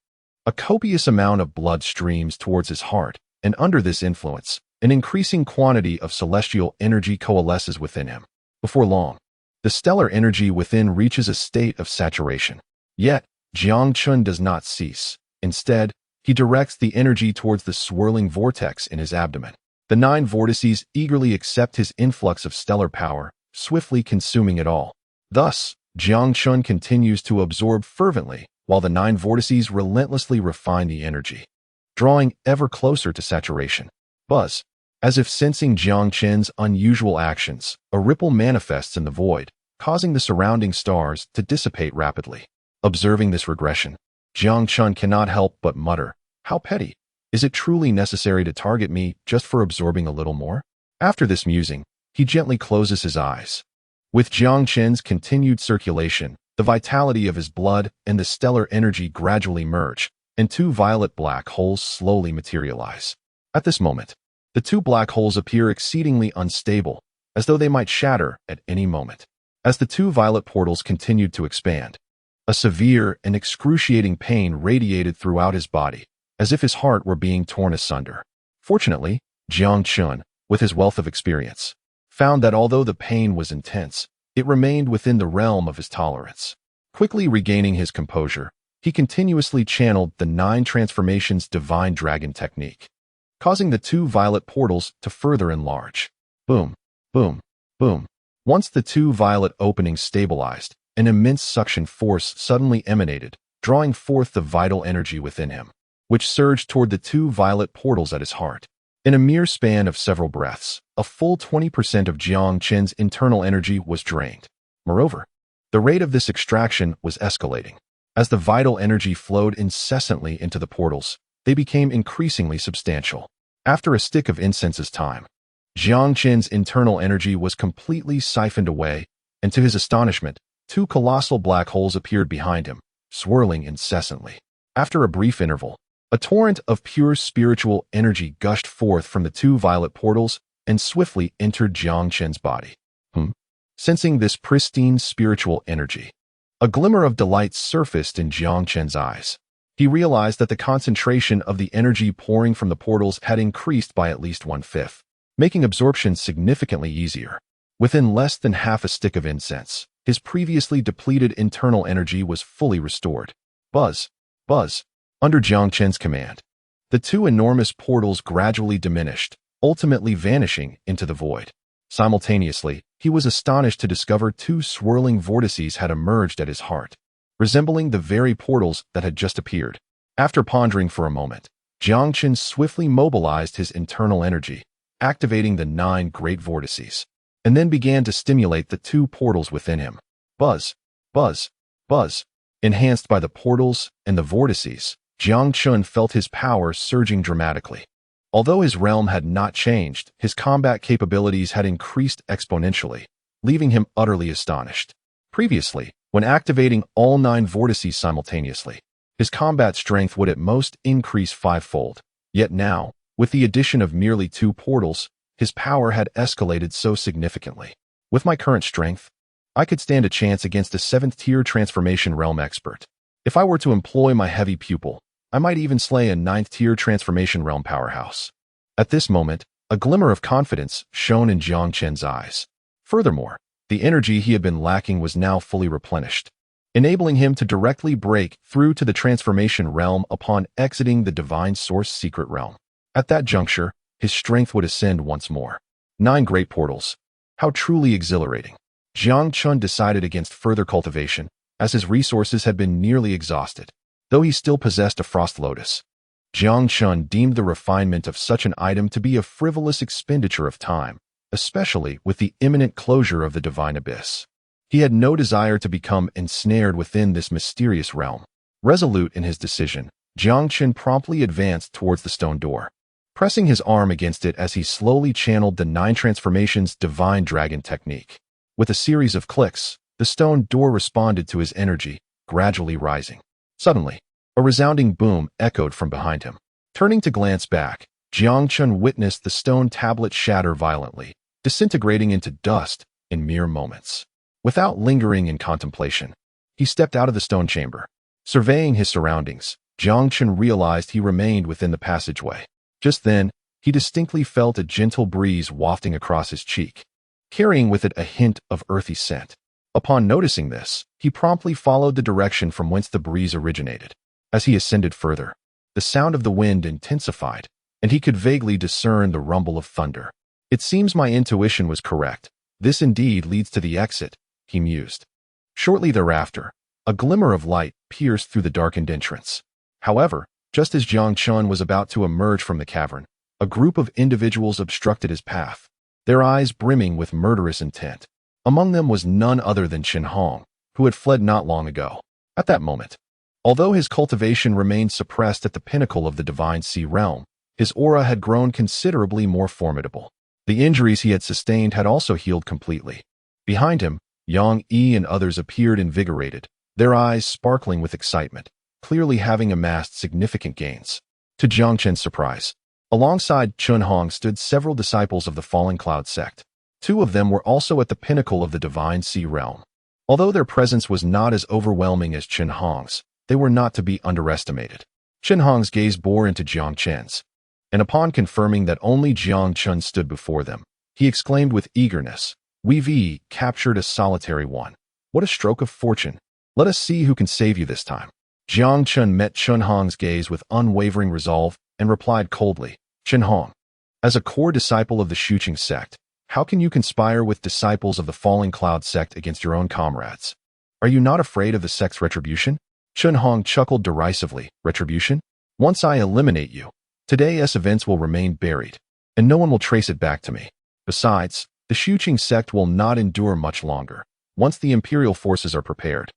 a copious amount of blood streams towards his heart, and under this influence, an increasing quantity of celestial energy coalesces within him. Before long, the stellar energy within reaches a state of saturation. Yet, Jiang Chen does not cease. Instead, he directs the energy towards the swirling vortex in his abdomen. The 9 vortices eagerly accept his influx of stellar power, swiftly consuming it all. Thus, Jiang Chen continues to absorb fervently, while the 9 vortices relentlessly refine the energy, drawing ever closer to saturation. Buzz. As if sensing Jiang Chen's unusual actions, a ripple manifests in the void, causing the surrounding stars to dissipate rapidly. Observing this regression, Jiang Chen cannot help but mutter, "How petty. Is it truly necessary to target me just for absorbing a little more?" After this musing, he gently closes his eyes. With Jiang Chen's continued circulation, the vitality of his blood and the stellar energy gradually merge, and 2 violet black holes slowly materialize. At this moment, the 2 black holes appear exceedingly unstable, as though they might shatter at any moment. As the 2 violet portals continued to expand, a severe and excruciating pain radiated throughout his body, as if his heart were being torn asunder. Fortunately, Jiang Chen, with his wealth of experience, found that although the pain was intense, it remained within the realm of his tolerance. Quickly regaining his composure, he continuously channeled the 9 transformations divine dragon technique, causing the 2 violet portals to further enlarge. Boom, boom, boom. Once the 2 violet openings stabilized, an immense suction force suddenly emanated, drawing forth the vital energy within him, which surged toward the 2 violet portals at his heart. In a mere span of several breaths, a full 20% of Jiang Chen's internal energy was drained. Moreover, the rate of this extraction was escalating. As the vital energy flowed incessantly into the portals, they became increasingly substantial. After a stick of incense's time, Jiang Chen's internal energy was completely siphoned away, and to his astonishment, 2 colossal black holes appeared behind him, swirling incessantly. After a brief interval, a torrent of pure spiritual energy gushed forth from the 2 violet portals and swiftly entered Jiang Chen's body. Sensing this pristine spiritual energy, a glimmer of delight surfaced in Jiang Chen's eyes. He realized that the concentration of the energy pouring from the portals had increased by at least 1/5, making absorption significantly easier. Within less than half a stick of incense, his previously depleted internal energy was fully restored. Buzz, buzz. Under Jiang Chen's command, the 2 enormous portals gradually diminished, ultimately vanishing into the void. Simultaneously, he was astonished to discover 2 swirling vortices had emerged at his heart, resembling the very portals that had just appeared. After pondering for a moment, Jiang Chen swiftly mobilized his internal energy, activating the 9 great vortices, and then began to stimulate the 2 portals within him. Buzz, buzz, buzz. Enhanced by the portals and the vortices, Jiang Chen felt his power surging dramatically. Although his realm had not changed, his combat capabilities had increased exponentially, leaving him utterly astonished. Previously, when activating all 9 vortices simultaneously, his combat strength would at most increase 5-fold. Yet now, with the addition of merely 2 portals, his power had escalated so significantly. With my current strength, I could stand a chance against a 7th-tier transformation realm expert. If I were to employ my heavy pupil, I might even slay a 9th-tier transformation realm powerhouse. At this moment, a glimmer of confidence shone in Jiang Chen's eyes. Furthermore, the energy he had been lacking was now fully replenished, enabling him to directly break through to the transformation realm upon exiting the Divine Source secret realm. At that juncture, his strength would ascend once more. 9 great portals. How truly exhilarating. Jiang Chen decided against further cultivation, as his resources had been nearly exhausted. Though he still possessed a frost lotus, Jiang Chen deemed the refinement of such an item to be a frivolous expenditure of time, especially with the imminent closure of the divine abyss. He had no desire to become ensnared within this mysterious realm. Resolute in his decision, Jiang Chen promptly advanced towards the stone door, pressing his arm against it as he slowly channeled the 9 transformations divine dragon technique. With a series of clicks, the stone door responded to his energy, gradually rising. Suddenly, a resounding boom echoed from behind him. Turning to glance back, Jiang Chen witnessed the stone tablet shatter violently, disintegrating into dust in mere moments. Without lingering in contemplation, he stepped out of the stone chamber. Surveying his surroundings, Jiang Chen realized he remained within the passageway. Just then, he distinctly felt a gentle breeze wafting across his cheek, carrying with it a hint of earthy scent. Upon noticing this, he promptly followed the direction from whence the breeze originated. As he ascended further, the sound of the wind intensified, and he could vaguely discern the rumble of thunder. It seems my intuition was correct. This indeed leads to the exit, he mused. Shortly thereafter, a glimmer of light pierced through the darkened entrance. However, just as Jiang Chen was about to emerge from the cavern, a group of individuals obstructed his path, their eyes brimming with murderous intent. Among them was none other than Chen Hong, who had fled not long ago. At that moment, although his cultivation remained suppressed at the pinnacle of the Divine Sea realm, his aura had grown considerably more formidable. The injuries he had sustained had also healed completely. Behind him, Yang Yi and others appeared invigorated, their eyes sparkling with excitement, clearly having amassed significant gains. To Jiang Chen's surprise, alongside Chen Hong stood several disciples of the Falling Cloud sect. Two of them were also at the pinnacle of the Divine Sea realm. Although their presence was not as overwhelming as Chen Hong's, they were not to be underestimated. Chen Hong's gaze bore into Jiang Chen's, and upon confirming that only Jiang Chen stood before them, he exclaimed with eagerness, "We've captured a solitary one. What a stroke of fortune. Let us see who can save you this time." Jiang Chen met Chen Hong's gaze with unwavering resolve and replied coldly, "Chen Hong, as a core disciple of the Shuqing sect, how can you conspire with disciples of the Falling Cloud sect against your own comrades? Are you not afraid of the sect's retribution?" Chen Hong chuckled derisively. "Retribution? Once I eliminate you, today's events will remain buried, and no one will trace it back to me. Besides, the Shuqing sect will not endure much longer. Once the imperial forces are prepared,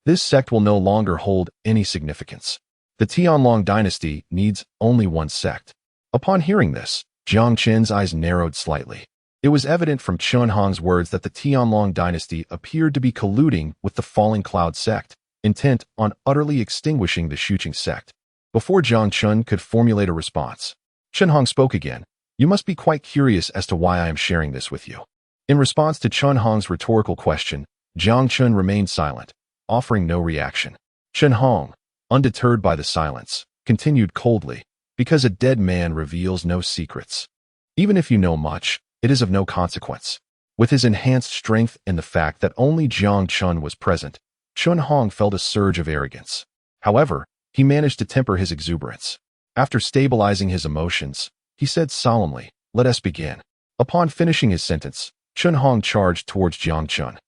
this sect will no longer hold any significance. The Tianxiang dynasty needs only one sect." Upon hearing this, Jiang Chen's eyes narrowed slightly. It was evident from Chen Hong's words that the Tianxiang dynasty appeared to be colluding with the Falling Cloud sect, intent on utterly extinguishing the Shuqing sect. Before Jiang Chen could formulate a response, Chen Hong spoke again. "You must be quite curious as to why I am sharing this with you." In response to Chen Hong's rhetorical question, Jiang Chen remained silent, offering no reaction. Chen Hong, undeterred by the silence, continued coldly, "Because a dead man reveals no secrets. Even if you know much, it is of no consequence." With his enhanced strength and the fact that only Jiang Chen was present, Chen Hong felt a surge of arrogance. However, he managed to temper his exuberance. After stabilizing his emotions, he said solemnly, "Let us begin." Upon finishing his sentence, Chen Hong charged towards Jiang Chen,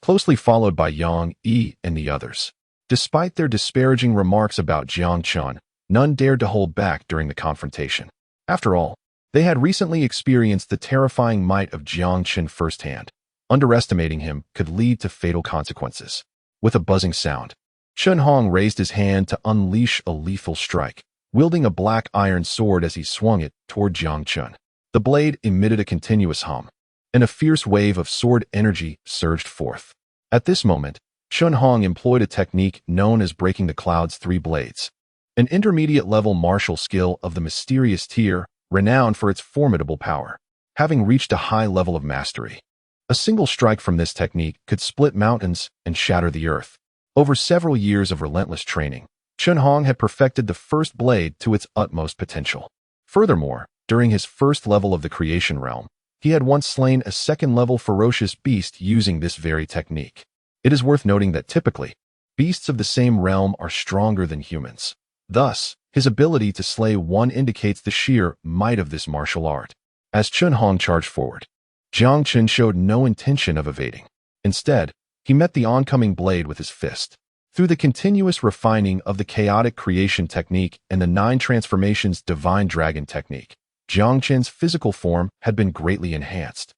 closely followed by Yang Yi and the others. Despite their disparaging remarks about Jiang Chen, none dared to hold back during the confrontation. After all, they had recently experienced the terrifying might of Jiang Chen firsthand. Underestimating him could lead to fatal consequences. With a buzzing sound, Chen Hong raised his hand to unleash a lethal strike, wielding a black iron sword as he swung it toward Jiang Chen. The blade emitted a continuous hum, and a fierce wave of sword energy surged forth. At this moment, Chen Hong employed a technique known as breaking the cloud's three blades, an intermediate-level martial skill of the mysterious tier, renowned for its formidable power. Having reached a high level of mastery, a single strike from this technique could split mountains and shatter the earth. Over several years of relentless training, Chen Hong had perfected the first blade to its utmost potential. Furthermore, during his first level of the creation realm, he had once slain a second-level ferocious beast using this very technique. It is worth noting that typically, beasts of the same realm are stronger than humans. Thus, his ability to slay one indicates the sheer might of this martial art. As Chen Hong charged forward, Jiang Chen showed no intention of evading. Instead, he met the oncoming blade with his fist. Through the continuous refining of the chaotic creation technique and the 9 transformations divine dragon technique, Jiang Chen's physical form had been greatly enhanced,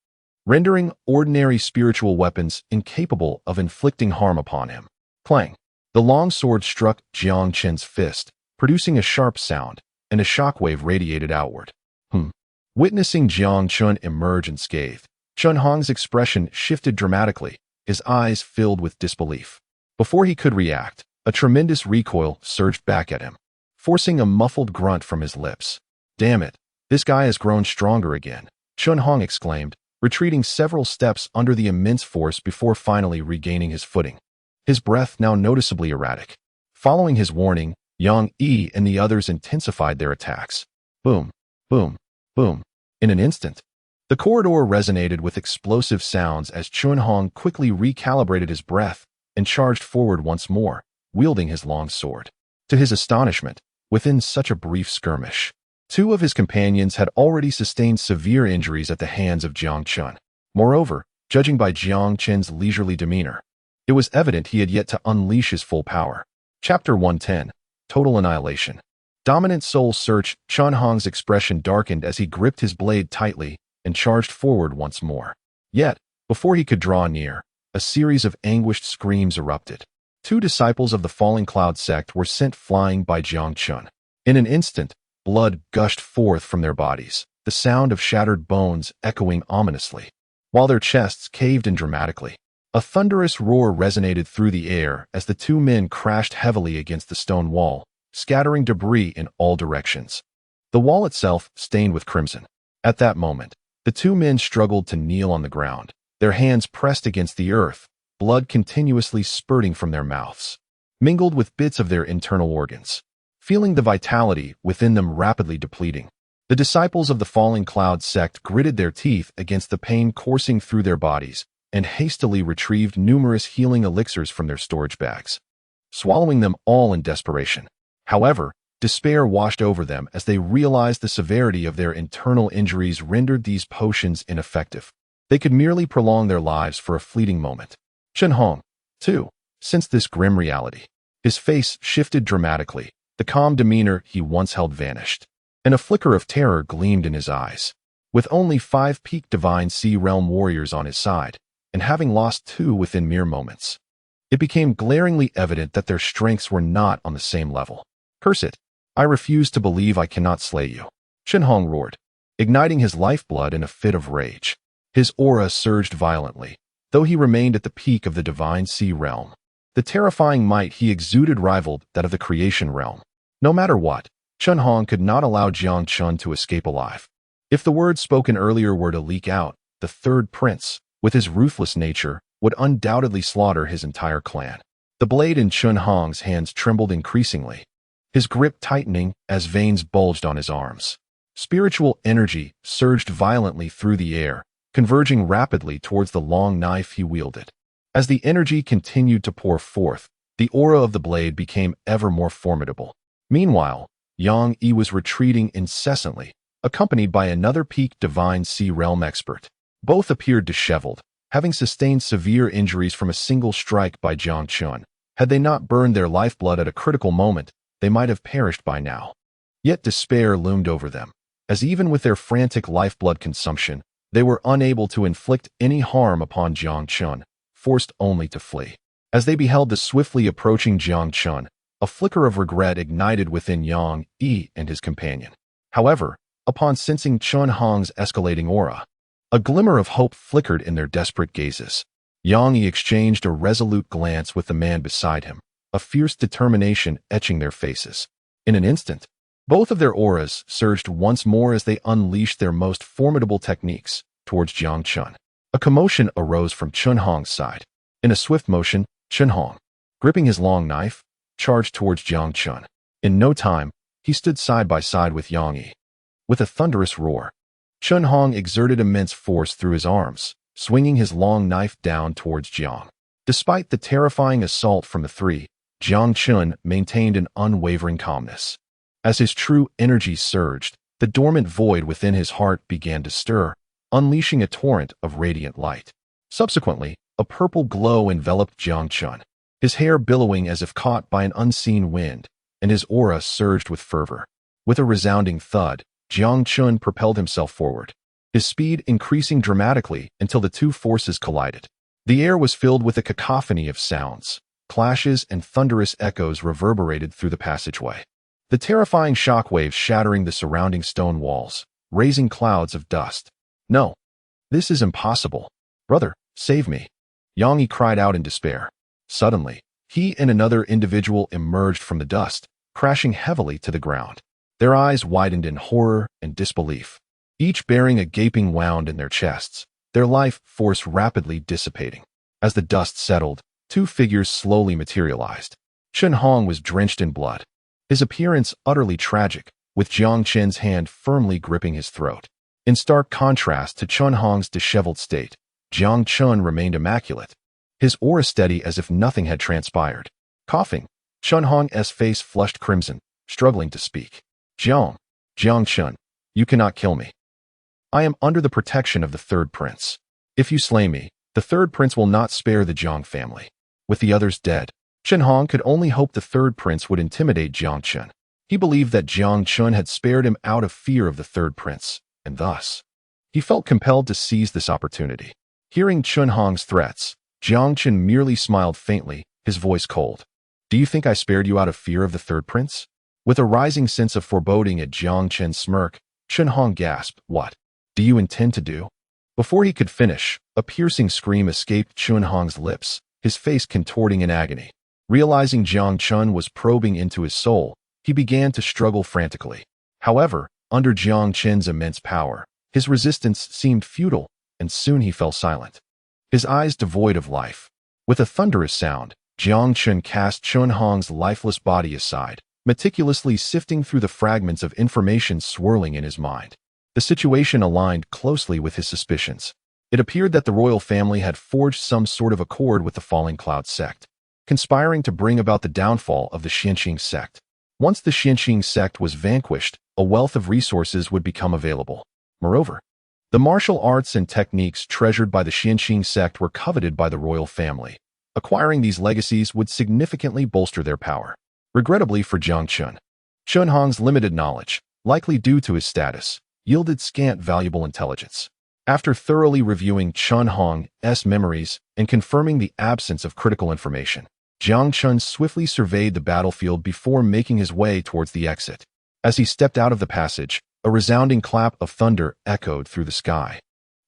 rendering ordinary spiritual weapons incapable of inflicting harm upon him. Clang! The long sword struck Jiang Chen's fist, producing a sharp sound, and a shockwave radiated outward. Witnessing Jiang Chen emerge unscathed, Chen Hong's expression shifted dramatically, his eyes filled with disbelief. Before he could react, a tremendous recoil surged back at him, forcing a muffled grunt from his lips. "Damn it, This guy has grown stronger again, Chun Hong exclaimed, retreating several steps under the immense force before finally regaining his footing. His breath now noticeably erratic. Following his warning, Yang Yi and the others intensified their attacks. Boom, boom, boom. In an instant, the corridor resonated with explosive sounds as Chun Hong quickly recalibrated his breath and charged forward once more, wielding his long sword. To his astonishment, within such a brief skirmish, two of his companions had already sustained severe injuries at the hands of Jiang Chen. Moreover, judging by Jiang Chen's leisurely demeanor, it was evident he had yet to unleash his full power. Chapter 110, Total Annihilation. Dominant Soul Search. Chun Hong's expression darkened as he gripped his blade tightly and charged forward once more. Yet, before he could draw near, a series of anguished screams erupted. Two disciples of the Falling Cloud sect were sent flying by Jiang Chen. In an instant, blood gushed forth from their bodies, the sound of shattered bones echoing ominously, while their chests caved in dramatically. A thunderous roar resonated through the air as the two men crashed heavily against the stone wall, scattering debris in all directions. The wall itself stained with crimson. At that moment, the two men struggled to kneel on the ground, their hands pressed against the earth, blood continuously spurting from their mouths, mingled with bits of their internal organs. Feeling the vitality within them rapidly depleting, the disciples of the Falling Cloud sect gritted their teeth against the pain coursing through their bodies and hastily retrieved numerous healing elixirs from their storage bags, swallowing them all in desperation. However, despair washed over them as they realized the severity of their internal injuries rendered these potions ineffective. They could merely prolong their lives for a fleeting moment. Chun Hong, too, sensed this grim reality. His face shifted dramatically. The calm demeanor he once held vanished, and a flicker of terror gleamed in his eyes. With only 5 peak Divine Sea Realm warriors on his side, and having lost 2 within mere moments, it became glaringly evident that their strengths were not on the same level. Curse it! I refuse to believe I cannot slay you, Chun Hong roared, igniting his lifeblood in a fit of rage. His aura surged violently, though he remained at the peak of the Divine Sea Realm. The terrifying might he exuded rivaled that of the creation realm. No matter what, Chun Hong could not allow Jiang Chen to escape alive. If the words spoken earlier were to leak out, the third prince, with his ruthless nature, would undoubtedly slaughter his entire clan. The blade in Chun Hong's hands trembled increasingly, his grip tightening as veins bulged on his arms. Spiritual energy surged violently through the air, converging rapidly towards the long knife he wielded. As the energy continued to pour forth, the aura of the blade became ever more formidable. Meanwhile, Yang Yi was retreating incessantly, accompanied by another peak Divine Sea Realm expert. Both appeared disheveled, having sustained severe injuries from a single strike by Jiang Chen. Had they not burned their lifeblood at a critical moment, they might have perished by now. Yet despair loomed over them, as even with their frantic lifeblood consumption, they were unable to inflict any harm upon Jiang Chen, forced only to flee. As they beheld the swiftly approaching Jiang Chen, a flicker of regret ignited within Yang Yi and his companion. However, upon sensing Chun Hong's escalating aura, a glimmer of hope flickered in their desperate gazes. Yang Yi exchanged a resolute glance with the man beside him, a fierce determination etching their faces. In an instant, both of their auras surged once more as they unleashed their most formidable techniques towards Jiang Chen. A commotion arose from Chun Hong's side. In a swift motion, Chun Hong, gripping his long knife, charged towards Jiang Chen. In no time, he stood side by side with Yang Yi. With a thunderous roar, Chun Hong exerted immense force through his arms, swinging his long knife down towards Jiang. Despite the terrifying assault from the three, Jiang Chen maintained an unwavering calmness. As his true energy surged, the dormant void within his heart began to stir, unleashing a torrent of radiant light. Subsequently, a purple glow enveloped Jiang Chen, his hair billowing as if caught by an unseen wind, and his aura surged with fervor. With a resounding thud, Jiang Chen propelled himself forward, his speed increasing dramatically until the two forces collided. The air was filled with a cacophony of sounds. Clashes and thunderous echoes reverberated through the passageway, the terrifying shockwaves shattering the surrounding stone walls, raising clouds of dust. No, this is impossible. Brother, save me. Yang Yi cried out in despair. Suddenly, he and another individual emerged from the dust, crashing heavily to the ground. Their eyes widened in horror and disbelief, each bearing a gaping wound in their chests, their life force rapidly dissipating. As the dust settled, two figures slowly materialized. Chen Hong was drenched in blood, his appearance utterly tragic, with Jiang Chen's hand firmly gripping his throat. In stark contrast to Chen Hong's disheveled state, Jiang Chen remained immaculate, his aura steady as if nothing had transpired. Coughing, Chen Hong's face flushed crimson, struggling to speak. Jiang Chen, you cannot kill me. I am under the protection of the third prince. If you slay me, the third prince will not spare the Jiang family. With the others dead, Chen Hong could only hope the third prince would intimidate Jiang Chen. He believed that Jiang Chen had spared him out of fear of the third prince, and thus, he felt compelled to seize this opportunity. Hearing Chen Hong's threats, Jiang Chen merely smiled faintly, his voice cold. Do you think I spared you out of fear of the third prince? With a rising sense of foreboding at Jiang Chen's smirk, Chen Hong gasped, What do you intend to do? Before he could finish, a piercing scream escaped Chen Hong's lips, his face contorting in agony. Realizing Jiang Chen was probing into his soul, he began to struggle frantically. However, under Jiang Chen's immense power, his resistance seemed futile, and soon he fell silent, his eyes devoid of life. With a thunderous sound, Jiang Chen cast Chen Hong's lifeless body aside, meticulously sifting through the fragments of information swirling in his mind. The situation aligned closely with his suspicions. It appeared that the royal family had forged some sort of accord with the Falling Cloud sect, conspiring to bring about the downfall of the Tianxiang sect. Once the Tianxiang sect was vanquished, a wealth of resources would become available. Moreover, the martial arts and techniques treasured by the Tianxiang sect were coveted by the royal family. Acquiring these legacies would significantly bolster their power. Regrettably for Jiang Chen, Chen Hong's limited knowledge, likely due to his status, yielded scant valuable intelligence. After thoroughly reviewing Chen Hong's memories and confirming the absence of critical information, Jiang Chen swiftly surveyed the battlefield before making his way towards the exit. As he stepped out of the passage, a resounding clap of thunder echoed through the sky,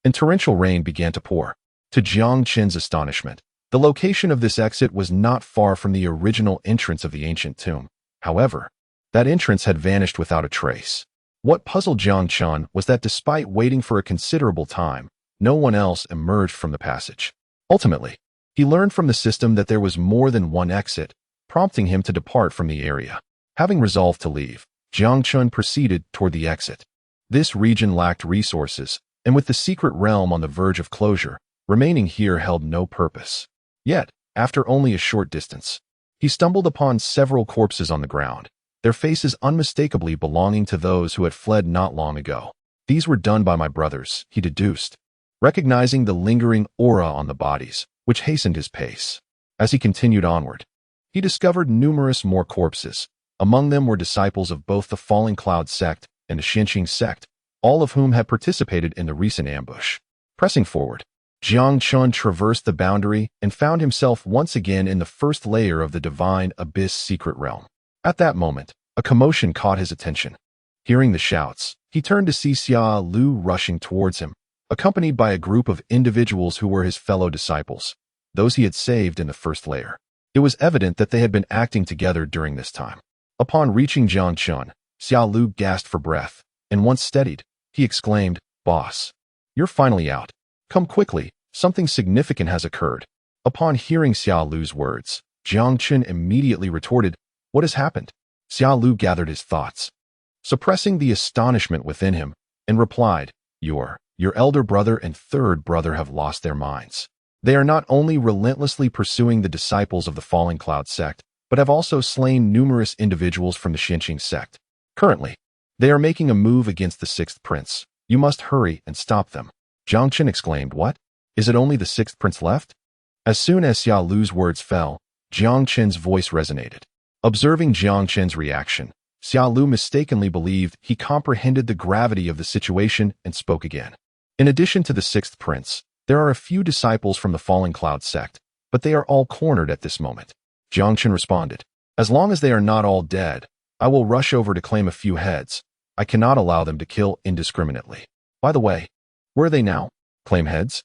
and torrential rain began to pour. To Jiang Chen's astonishment, the location of this exit was not far from the original entrance of the ancient tomb. However, that entrance had vanished without a trace. What puzzled Jiang Chen was that despite waiting for a considerable time, no one else emerged from the passage. Ultimately, he learned from the system that there was more than one exit, prompting him to depart from the area. Having resolved to leave, Jiang Chen proceeded toward the exit. This region lacked resources, and with the secret realm on the verge of closure, remaining here held no purpose. Yet, after only a short distance, he stumbled upon several corpses on the ground, their faces unmistakably belonging to those who had fled not long ago. These were done by my brothers, he deduced, recognizing the lingering aura on the bodies, which hastened his pace. As he continued onward, he discovered numerous more corpses. Among them were disciples of both the Falling Cloud sect and the Tianxiang sect, all of whom had participated in the recent ambush. Pressing forward, Jiang Chen traversed the boundary and found himself once again in the first layer of the Divine Abyss secret realm. At that moment, a commotion caught his attention. Hearing the shouts, he turned to see Xia Lu rushing towards him, accompanied by a group of individuals who were his fellow disciples, those he had saved in the first layer. It was evident that they had been acting together during this time. Upon reaching Jiang Chen, Xia Lu gasped for breath, and once steadied, he exclaimed, "Boss, you're finally out. Come quickly, something significant has occurred." Upon hearing Xia Lu's words, Jiang Chen immediately retorted, "What has happened?" Xia Lu gathered his thoughts, suppressing the astonishment within him, and replied, Your elder brother and third brother have lost their minds. They are not only relentlessly pursuing the disciples of the Falling Cloud sect, but have also slain numerous individuals from the Tianxiang sect. Currently, they are making a move against the sixth prince. You must hurry and stop them." Jiang Chen exclaimed, "What? Is it only the sixth prince left?" As soon as Xia Lu's words fell, Jiang Chen's voice resonated. Observing Jiang Chen's reaction, Xia Lu mistakenly believed he comprehended the gravity of the situation and spoke again. "In addition to the sixth prince, there are a few disciples from the Falling Cloud sect, but they are all cornered at this moment." Jiang Chen responded, "As long as they are not all dead, I will rush over to claim a few heads. I cannot allow them to kill indiscriminately. By the way, where are they now? Claim heads?"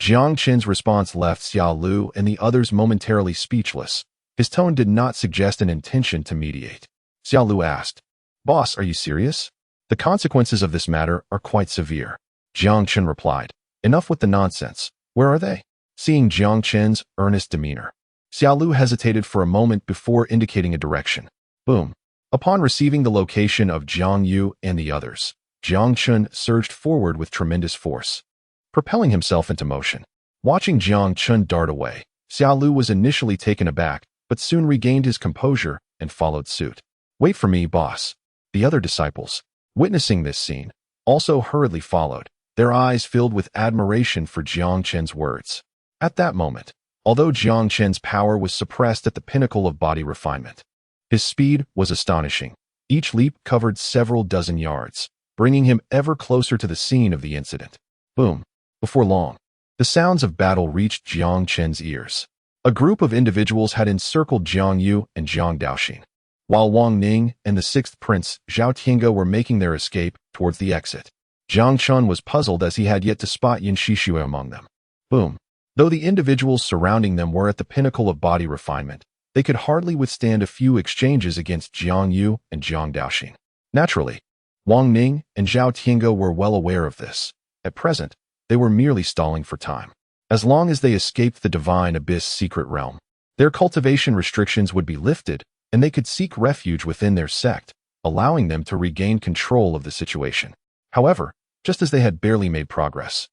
Jiang Chen's response left Xia Lu and the others momentarily speechless. His tone did not suggest an intention to mediate. Xia Lu asked, Boss, are you serious? The consequences of this matter are quite severe. Jiang Chen replied. Enough with the nonsense. Where are they? Seeing Jiang Chen's earnest demeanor, Xiaolu hesitated for a moment before indicating a direction. Boom. Upon receiving the location of Jiang Yu and the others, Jiang Chen surged forward with tremendous force, propelling himself into motion. Watching Jiang Chen dart away, Xiaolu was initially taken aback, but soon regained his composure and followed suit. Wait for me, boss. The other disciples, witnessing this scene, also hurriedly followed, their eyes filled with admiration for Jiang Chen's words. At that moment, although Jiang Chen's power was suppressed at the pinnacle of body refinement, his speed was astonishing. Each leap covered several dozen yards, bringing him ever closer to the scene of the incident. Boom. Before long, the sounds of battle reached Jiang Chen's ears. A group of individuals had encircled Jiang Yu and Jiang Daoxin, while Wang Ning and the sixth prince, Zhao Tiange, were making their escape towards the exit. Jiang Chen was puzzled as he had yet to spot Yin Shishue among them. Boom. Though the individuals surrounding them were at the pinnacle of body refinement, they could hardly withstand a few exchanges against Jiang Yu and Jiang Daoxin. Naturally, Wang Ning and Zhao Tiange were well aware of this. At present, they were merely stalling for time. As long as they escaped the Divine Abyss secret realm, their cultivation restrictions would be lifted, and they could seek refuge within their sect, allowing them to regain control of the situation. However, just as they had barely made progress,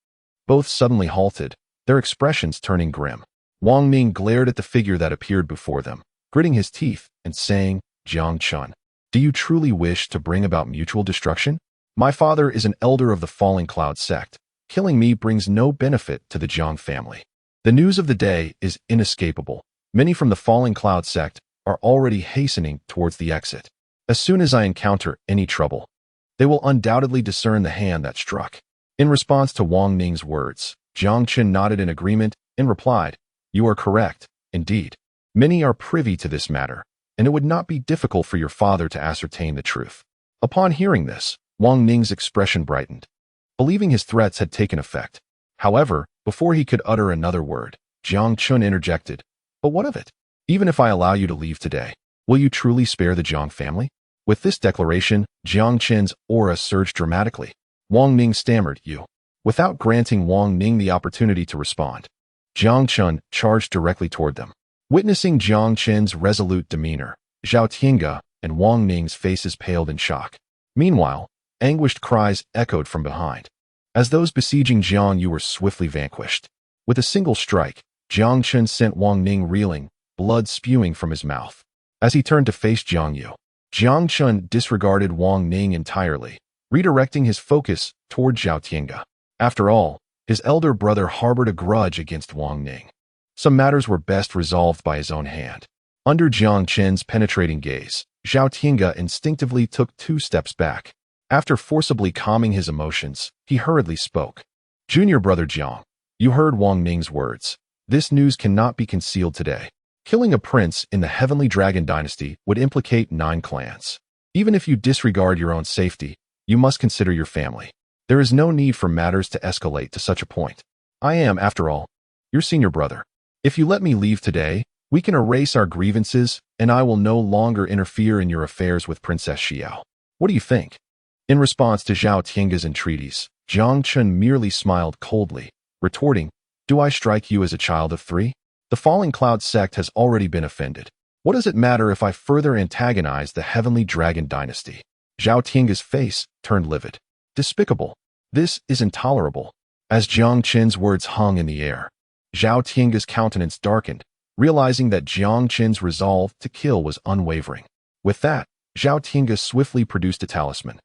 both suddenly halted, their expressions turning grim. Wang Ning glared at the figure that appeared before them, gritting his teeth and saying, Jiang Chen, do you truly wish to bring about mutual destruction? My father is an elder of the Falling Cloud sect. Killing me brings no benefit to the Jiang family. The news of the day is inescapable. Many from the Falling Cloud sect are already hastening towards the exit. As soon as I encounter any trouble, they will undoubtedly discern the hand that struck. In response to Wang Ning's words, Jiang Chen nodded in agreement and replied, You are correct, indeed. Many are privy to this matter, and it would not be difficult for your father to ascertain the truth. Upon hearing this, Wang Ning's expression brightened, believing his threats had taken effect. However, before he could utter another word, Jiang Chen interjected, But what of it? Even if I allow you to leave today, will you truly spare the Jiang family? With this declaration, Jiang Chen's aura surged dramatically. Wang Ning stammered, You. Without granting Wang Ning the opportunity to respond, Jiang Chen charged directly toward them. Witnessing Jiang Chen's resolute demeanor, Zhao Tiange and Wang Ning's faces paled in shock. Meanwhile, anguished cries echoed from behind, as those besieging Jiang Yu were swiftly vanquished. With a single strike, Jiang Chen sent Wang Ning reeling, blood spewing from his mouth. As he turned to face Jiang Yu, Jiang Chen disregarded Wang Ning entirely, redirecting his focus toward Zhao Tiange. After all, his elder brother harbored a grudge against Wang Ning. Some matters were best resolved by his own hand. Under Jiang Chen's penetrating gaze, Zhao Tiange instinctively took 2 steps back. After forcibly calming his emotions, he hurriedly spoke. Junior brother Jiang, you heard Wang Ning's words. This news cannot be concealed today. Killing a prince in the Heavenly Dragon Dynasty would implicate 9 clans. Even if you disregard your own safety, you must consider your family. There is no need for matters to escalate to such a point. I am, after all, your senior brother. If you let me leave today, we can erase our grievances, and I will no longer interfere in your affairs with Princess Xiao. What do you think? In response to Zhao Tiange's entreaties, Jiang Chen merely smiled coldly, retorting, Do I strike you as a child of 3? The Falling Cloud sect has already been offended. What does it matter if I further antagonize the Heavenly Dragon Dynasty? Zhao Tiange's face turned livid. Despicable. This is intolerable. As Jiang Chen's words hung in the air, Zhao Tiange's countenance darkened, realizing that Jiang Chen's resolve to kill was unwavering. With that, Zhao Tiange swiftly produced a talisman,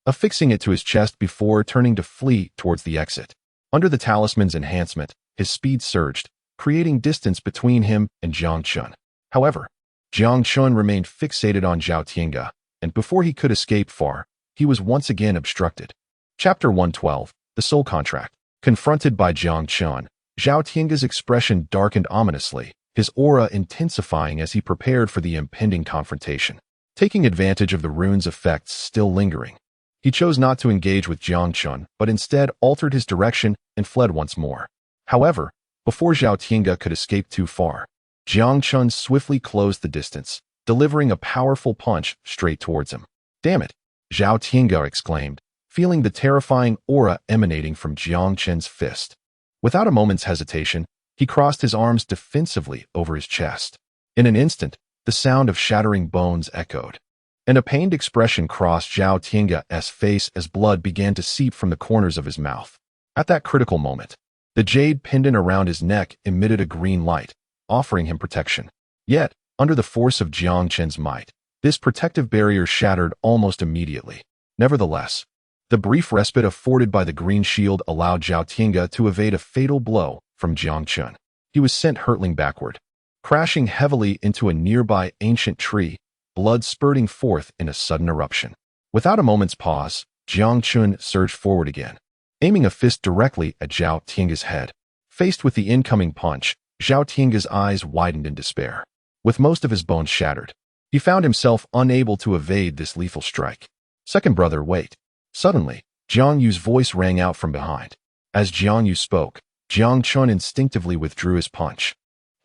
affixing it to his chest before turning to flee towards the exit. Under the talisman's enhancement, his speed surged, creating distance between him and Jiang Chen. However, Jiang Chen remained fixated on Zhao Tiange, and before he could escape far, he was once again obstructed. Chapter 112, The Soul Contract. Confronted by Jiang Chen, Zhao Tiange's expression darkened ominously, his aura intensifying as he prepared for the impending confrontation. Taking advantage of the rune's effects still lingering, he chose not to engage with Jiang Chen, but instead altered his direction and fled once more. However, before Zhao Tiange could escape too far, Jiang Chen swiftly closed the distance, delivering a powerful punch straight towards him. Damn it, Zhao Tiange exclaimed, feeling the terrifying aura emanating from Jiang Chen's fist. Without a moment's hesitation, he crossed his arms defensively over his chest. In an instant, the sound of shattering bones echoed, and a pained expression crossed Zhao Tiange's face as blood began to seep from the corners of his mouth. At that critical moment, the jade pendant around his neck emitted a green light, offering him protection. Yet, under the force of Jiang Chen's might, this protective barrier shattered almost immediately. Nevertheless, the brief respite afforded by the green shield allowed Zhao Tiange to evade a fatal blow from Jiang Chen. He was sent hurtling backward, crashing heavily into a nearby ancient tree, blood spurting forth in a sudden eruption. Without a moment's pause, Jiang Chen surged forward again, aiming a fist directly at Zhao Tiange's head. Faced with the incoming punch, Zhao Tiange's eyes widened in despair. With most of his bones shattered, he found himself unable to evade this lethal strike. Second brother, wait. Suddenly, Jiang Yu's voice rang out from behind. As Jiang Yu spoke, Jiang Chen instinctively withdrew his punch,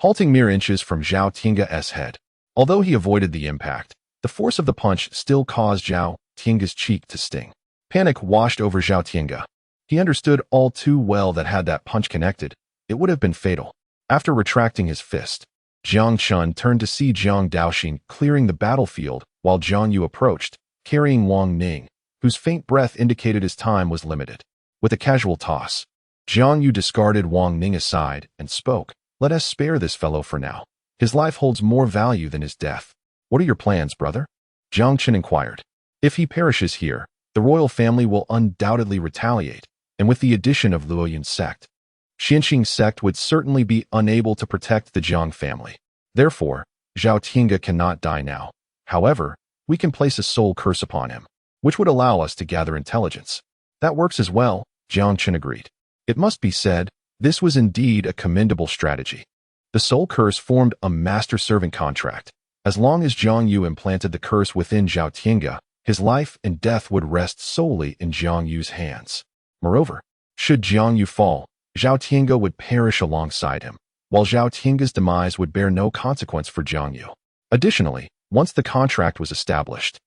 halting mere inches from Zhao Tiange's head. Although he avoided the impact, the force of the punch still caused Zhao Tiange's cheek to sting. Panic washed over Zhao Tiange. He understood all too well that had that punch connected, it would have been fatal. After retracting his fist, Jiang Chen turned to see Jiang Daoxin clearing the battlefield while Jiang Yu approached, carrying Wang Ning, whose faint breath indicated his time was limited. With a casual toss, Jiang Yu discarded Wang Ning aside and spoke, "Let us spare this fellow for now. His life holds more value than his death." "What are your plans, brother?" Jiang Chen inquired. "If he perishes here, the royal family will undoubtedly retaliate, and with the addition of Luoyun's sect, Tianxiang sect would certainly be unable to protect the Jiang family. Therefore, Zhao Tiange cannot die now. However, we can place a soul curse upon him, which would allow us to gather intelligence." "That works as well," Jiang Chen agreed. It must be said, this was indeed a commendable strategy. The soul curse formed a master-servant contract. As long as Jiang Yu implanted the curse within Zhao Tiange, his life and death would rest solely in Jiang Yu's hands. Moreover, should Jiang Yu fall, Zhao Tiange would perish alongside him, while Zhao Tiange's demise would bear no consequence for Jiang Yu. Additionally, once the contract was established,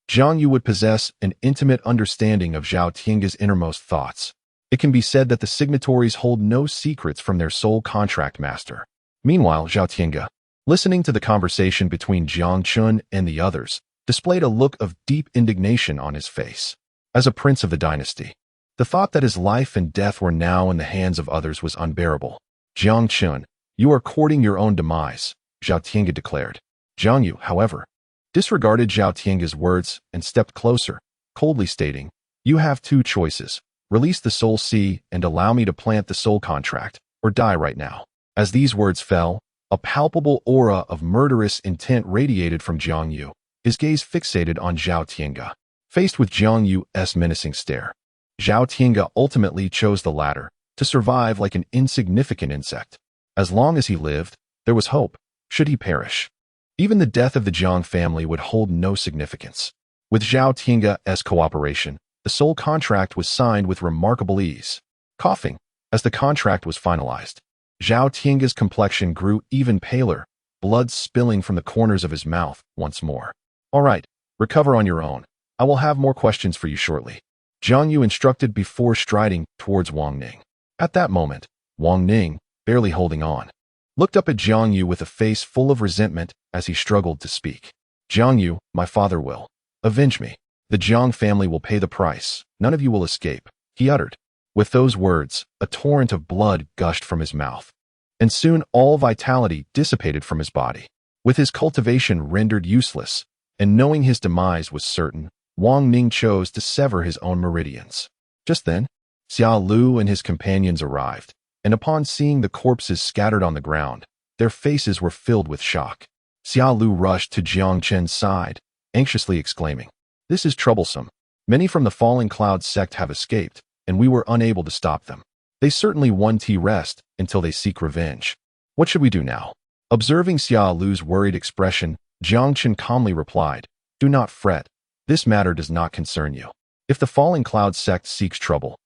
Jiang Yu would possess an intimate understanding of Zhao Tiange's innermost thoughts. It can be said that the signatories hold no secrets from their sole contract master. Meanwhile, Zhao Tiange, listening to the conversation between Jiang Chen and the others, displayed a look of deep indignation on his face. As a prince of the dynasty, the thought that his life and death were now in the hands of others was unbearable. "Jiang Chen, you are courting your own demise," Zhao Tiange declared. Jiang Yu, however, disregarded Zhao Tiange's words and stepped closer, coldly stating, "You have two choices. Release the soul sea and allow me to plant the soul contract, or die right now." As these words fell, a palpable aura of murderous intent radiated from Jiang Yu, his gaze fixated on Zhao Tiange. Faced with Jiang Yu's menacing stare, Zhao Tiange ultimately chose the latter, to survive like an insignificant insect. As long as he lived, there was hope, should he perish. Even the death of the Jiang family would hold no significance. With Zhao Tiange's cooperation, the soul contract was signed with remarkable ease. Coughing, as the contract was finalized, Zhao Tiange's complexion grew even paler, blood spilling from the corners of his mouth once more. "All right, recover on your own. I will have more questions for you shortly," Jiang Yu instructed before striding towards Wang Ning. At that moment, Wang Ning, barely holding on, looked up at Jiang Yu with a face full of resentment as he struggled to speak. "Jiang Yu, my father will avenge me. The Jiang family will pay the price. None of you will escape," he uttered. With those words, a torrent of blood gushed from his mouth, and soon all vitality dissipated from his body. With his cultivation rendered useless, and knowing his demise was certain, Wang Ning chose to sever his own meridians. Just then, Xia Lu and his companions arrived, and upon seeing the corpses scattered on the ground, their faces were filled with shock. Xia Lu rushed to Jiang Chen's side, anxiously exclaiming, "This is troublesome. Many from the Falling Cloud sect have escaped, and we were unable to stop them. They certainly want to rest until they seek revenge. What should we do now?" Observing Xia Lu's worried expression, Jiang Chen calmly replied, "Do not fret. This matter does not concern you. If the Falling Cloud sect seeks trouble,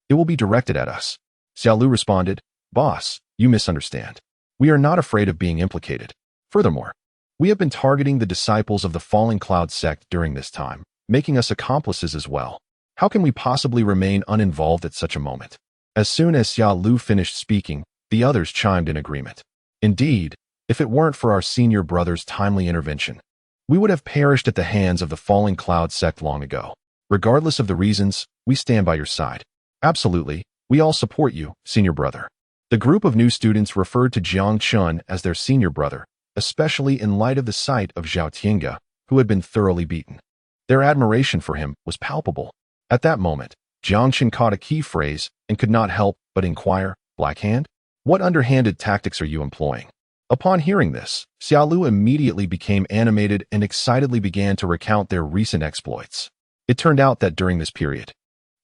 it will be directed at us." Xia Lu responded, "Boss, you misunderstand. We are not afraid of being implicated. Furthermore, we have been targeting the disciples of the Falling Cloud sect during this time. making us accomplices as well. How can we possibly remain uninvolved at such a moment? As soon as Xia Lu finished speaking, the others chimed in agreement. Indeed, if it weren't for our senior brother's timely intervention, we would have perished at the hands of the Falling Cloud sect long ago. Regardless of the reasons, we stand by your side. Absolutely, we all support you, senior brother. The group of new students referred to Jiang Chen as their senior brother, especially in light of the sight of Zhao Tiange, who had been thoroughly beaten. Their admiration for him was palpable. At that moment, Jiang Chen caught a key phrase and could not help but inquire, "Black Hand? What underhanded tactics are you employing?" Upon hearing this, Xia Lu immediately became animated and excitedly began to recount their recent exploits. It turned out that during this period,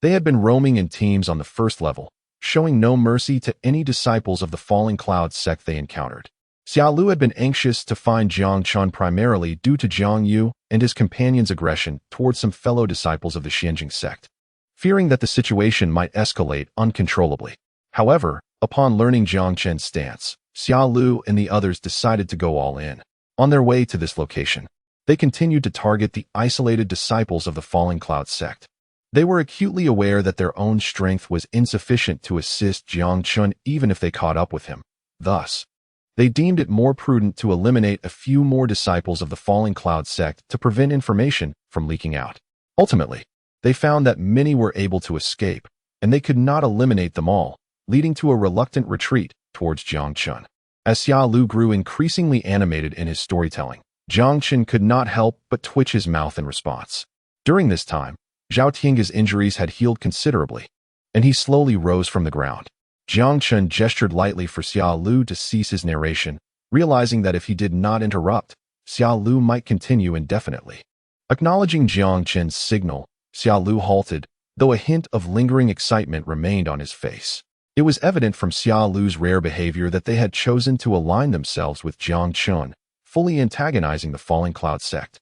they had been roaming in teams on the first level, showing no mercy to any disciples of the Falling Cloud sect they encountered. Xia Lu had been anxious to find Jiang Chen primarily due to Jiang Yu and his companion's aggression towards some fellow disciples of the Xianjing sect, fearing that the situation might escalate uncontrollably. However, upon learning Jiang Chen's stance, Xia Lu and the others decided to go all in. On their way to this location, they continued to target the isolated disciples of the Falling Cloud sect. They were acutely aware that their own strength was insufficient to assist Jiang Chen even if they caught up with him. Thus, they deemed it more prudent to eliminate a few more disciples of the Falling Cloud sect to prevent information from leaking out. Ultimately, they found that many were able to escape, and they could not eliminate them all, leading to a reluctant retreat towards Jiang Chen. As Xia Lu grew increasingly animated in his storytelling, Jiang Chen could not help but twitch his mouth in response. During this time, Zhao Tiange's injuries had healed considerably, and he slowly rose from the ground. Jiang Chen gestured lightly for Xia Lu to cease his narration, realizing that if he did not interrupt, Xia Lu might continue indefinitely. Acknowledging Jiang Chen's signal, Xia Lu halted, though a hint of lingering excitement remained on his face. It was evident from Xia Lu's rare behavior that they had chosen to align themselves with Jiang Chen, fully antagonizing the Falling Cloud sect.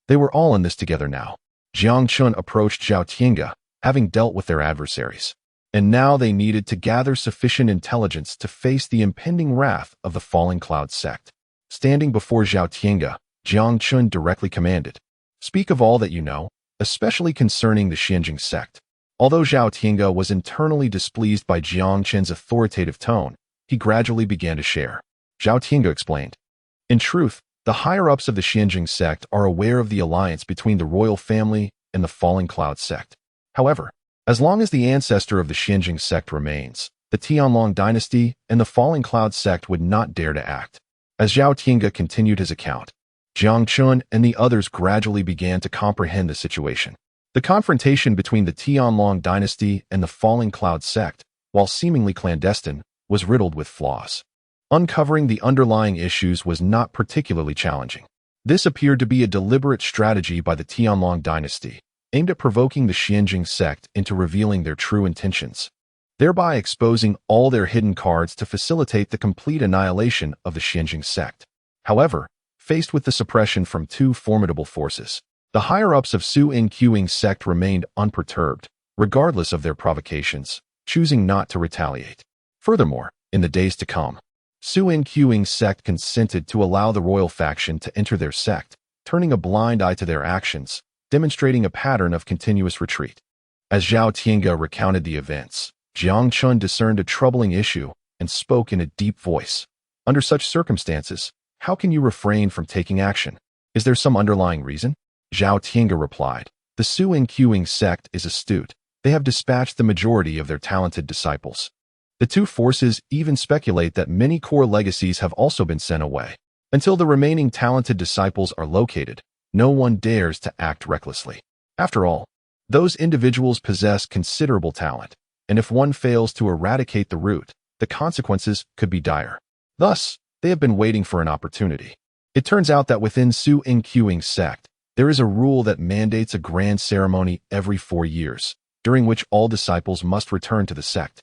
They were all in this together now. Jiang Chen approached Zhao Tiange, having dealt with their adversaries, and now they needed to gather sufficient intelligence to face the impending wrath of the Falling Cloud sect. Standing before Zhao Tiange, Jiang Chen directly commanded, "Speak of all that you know, especially concerning the Xianjing sect." Although Zhao Tiange was internally displeased by Jiang Chen's authoritative tone, he gradually began to share. Zhao Tiange explained, "In truth, the higher-ups of the Xianjing sect are aware of the alliance between the royal family and the Falling Cloud sect. However, as long as the ancestor of the Xianjing sect remains, the Tianlong dynasty and the Falling Cloud sect would not dare to act." As Zhao Tiange continued his account, Jiang Chen and the others gradually began to comprehend the situation. The confrontation between the Tianlong dynasty and the Falling Cloud sect, while seemingly clandestine, was riddled with flaws. Uncovering the underlying issues was not particularly challenging. This appeared to be a deliberate strategy by the Tianlong dynasty, aimed at provoking the Xianjing sect into revealing their true intentions, thereby exposing all their hidden cards to facilitate the complete annihilation of the Xianjing sect. However, faced with the suppression from two formidable forces, the higher-ups of Su Inqing sect remained unperturbed, regardless of their provocations, choosing not to retaliate. Furthermore, in the days to come, Su Inqing sect consented to allow the royal faction to enter their sect, turning a blind eye to their actions, demonstrating a pattern of continuous retreat. As Zhao Tiange recounted the events, Jiang Chen discerned a troubling issue and spoke in a deep voice. "Under such circumstances, how can you refrain from taking action? Is there some underlying reason?" Zhao Tiange replied, "The Su Inqing sect is astute. They have dispatched the majority of their talented disciples. The two forces even speculate that many core legacies have also been sent away. Until the remaining talented disciples are located, no one dares to act recklessly. After all, those individuals possess considerable talent, and if one fails to eradicate the root, the consequences could be dire. Thus, they have been waiting for an opportunity. It turns out that within Su Inqing sect, there is a rule that mandates a grand ceremony every 4 years, during which all disciples must return to the sect.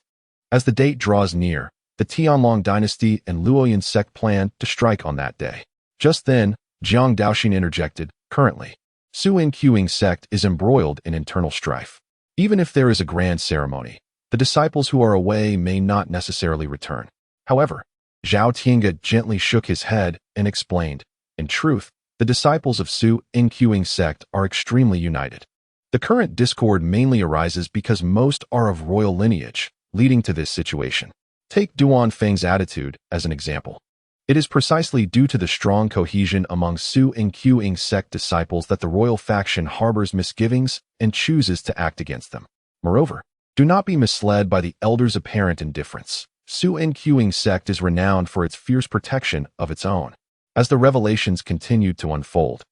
As the date draws near, the Tianlong dynasty and Luoyan sect plan to strike on that day. Just then, Jiang Daoxin interjected, "Currently, Su Inqing sect is embroiled in internal strife. Even if there is a grand ceremony, the disciples who are away may not necessarily return." However, Zhao Tiange gently shook his head and explained, "In truth, The disciples of Su Inquing sect are extremely united. The current discord mainly arises because most are of royal lineage, leading to this situation. Take Duan Feng's attitude as an example. It is precisely due to the strong cohesion among Su Inquing sect disciples that the royal faction harbors misgivings and chooses to act against them. Moreover, do not be misled by the elders' apparent indifference. Su Inquing sect is renowned for its fierce protection of its own. As the revelations continued to unfold,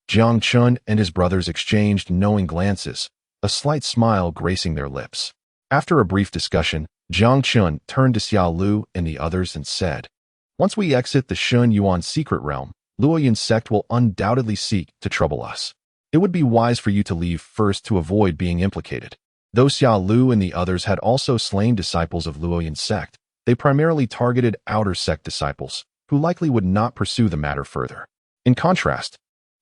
Jiang Chen and his brothers exchanged knowing glances, a slight smile gracing their lips. After a brief discussion, Jiang Chen turned to Xiao Lu and the others and said, "Once we exit the Shun Yuan secret realm, Luoyun sect will undoubtedly seek to trouble us. It would be wise for you to leave first to avoid being implicated." Though Xiao Lu and the others had also slain disciples of Luoyun sect, they primarily targeted outer sect disciples, who likely would not pursue the matter further. In contrast,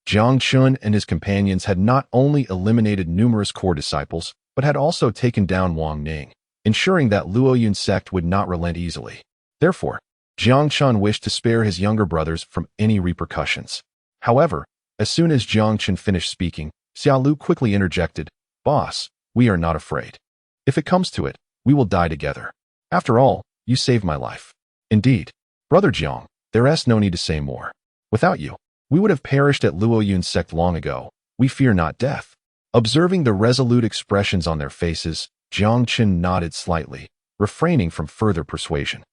Jiang Chen and his companions had not only eliminated numerous core disciples, but had also taken down Wang Ning, ensuring that Luoyun sect would not relent easily. Therefore, Jiang Chen wished to spare his younger brothers from any repercussions. However, as soon as Jiang Chen finished speaking, Xiao Lu quickly interjected, "Boss, we are not afraid. If it comes to it, we will die together. After all, you saved my life." "Indeed, Brother Jiang, there is no need to say more. Without you, we would have perished at Luoyun sect long ago. We fear not death." Observing the resolute expressions on their faces, Jiang Chen nodded slightly, refraining from further persuasion.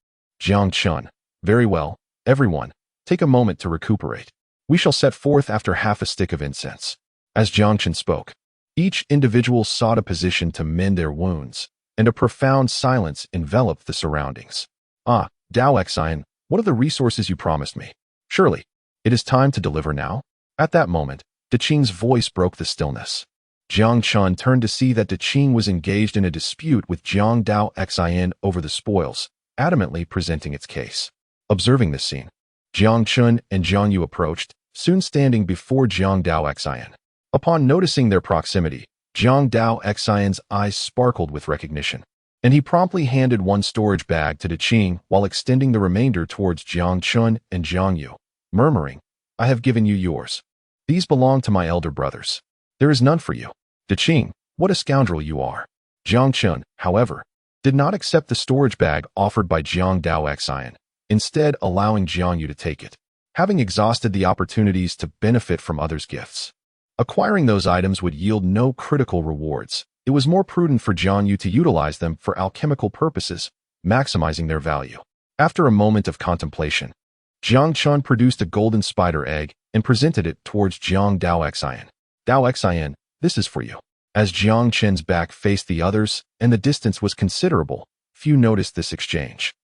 Jiang Chen, "Very well, everyone, take a moment to recuperate. We shall set forth after half a stick of incense." As Jiang Chen spoke, each individual sought a position to mend their wounds, and a profound silence enveloped the surroundings. "Ah, Daoxin, what are the resources you promised me? Surely, it is time to deliver now?" At that moment, Deqing's voice broke the stillness. Jiang Chen turned to see that Deqing was engaged in a dispute with Jiang Daoxin over the spoils, adamantly presenting its case. Observing this scene, Jiang Chen and Jiang Yu approached, soon standing before Jiang Daoxin. Upon noticing their proximity, Jiang Daoxin's eyes sparkled with recognition, and he promptly handed one storage bag to Deqing while extending the remainder towards Jiang Chen and Jiang Yu, murmuring, "I have given you yours. These belong to my elder brothers. There is none for you." "Deqing, what a scoundrel you are." Jiang Chen, however, did not accept the storage bag offered by Jiang Daoxin, instead allowing Jiang Yu to take it. Having exhausted the opportunities to benefit from others' gifts, acquiring those items would yield no critical rewards. It was more prudent for Jiang Yu to utilize them for alchemical purposes, maximizing their value. After a moment of contemplation, Jiang Chen produced a golden spider egg and presented it towards Jiang Daoxin. "Daoxin, this is for you." As Jiang Chen's back faced the others and the distance was considerable, few noticed this exchange.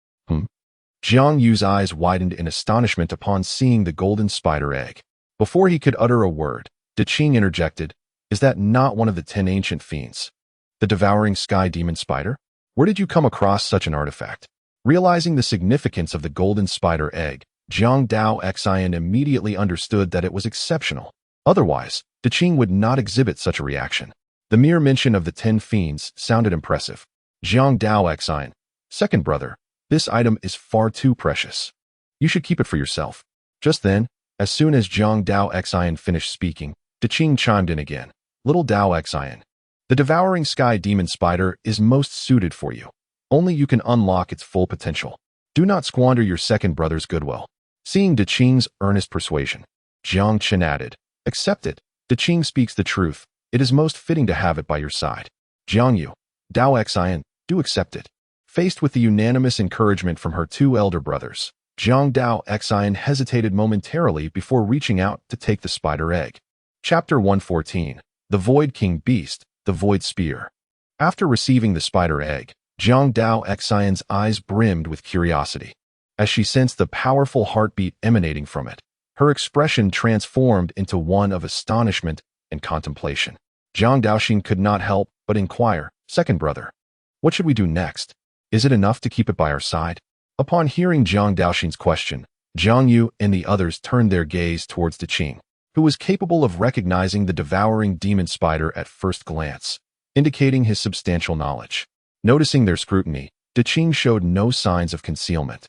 Jiang Yu's eyes widened in astonishment upon seeing the golden spider egg. Before he could utter a word, Deqing interjected, "Is that not one of the 10 ancient fiends? The devouring sky demon spider? Where did you come across such an artifact?" Realizing the significance of the golden spider egg, Jiang Daoxin immediately understood that it was exceptional. Otherwise, Deqing would not exhibit such a reaction. The mere mention of the 10 fiends sounded impressive. Jiang Daoxin, "Second brother, this item is far too precious. You should keep it for yourself." Just then, as soon as Jiang Daoxin finished speaking, Deqing chimed in again. "Little Daoxin, the devouring sky demon spider is most suited for you. Only you can unlock its full potential. Do not squander your second brother's goodwill." Seeing Deqing's earnest persuasion, Jiang Chen added, "Accept it. Deqing speaks the truth. It is most fitting to have it by your side. Jiang Yu, Daoxin, do accept it." Faced with the unanimous encouragement from her two elder brothers, Jiang Daoxin hesitated momentarily before reaching out to take the spider egg. Chapter 114, The Void King Beast, the Void Spear. After receiving the spider egg, Jiang Daoxin's eyes brimmed with curiosity. As she sensed the powerful heartbeat emanating from it, her expression transformed into one of astonishment and contemplation. Jiang Daoxin could not help but inquire, "Second brother, what should we do next? Is it enough to keep it by our side?" Upon hearing Jiang Daoxin's question, Jiang Yu and the others turned their gaze towards Deqing, who was capable of recognizing the devouring demon spider at first glance, indicating his substantial knowledge. Noticing their scrutiny, Deqing showed no signs of concealment.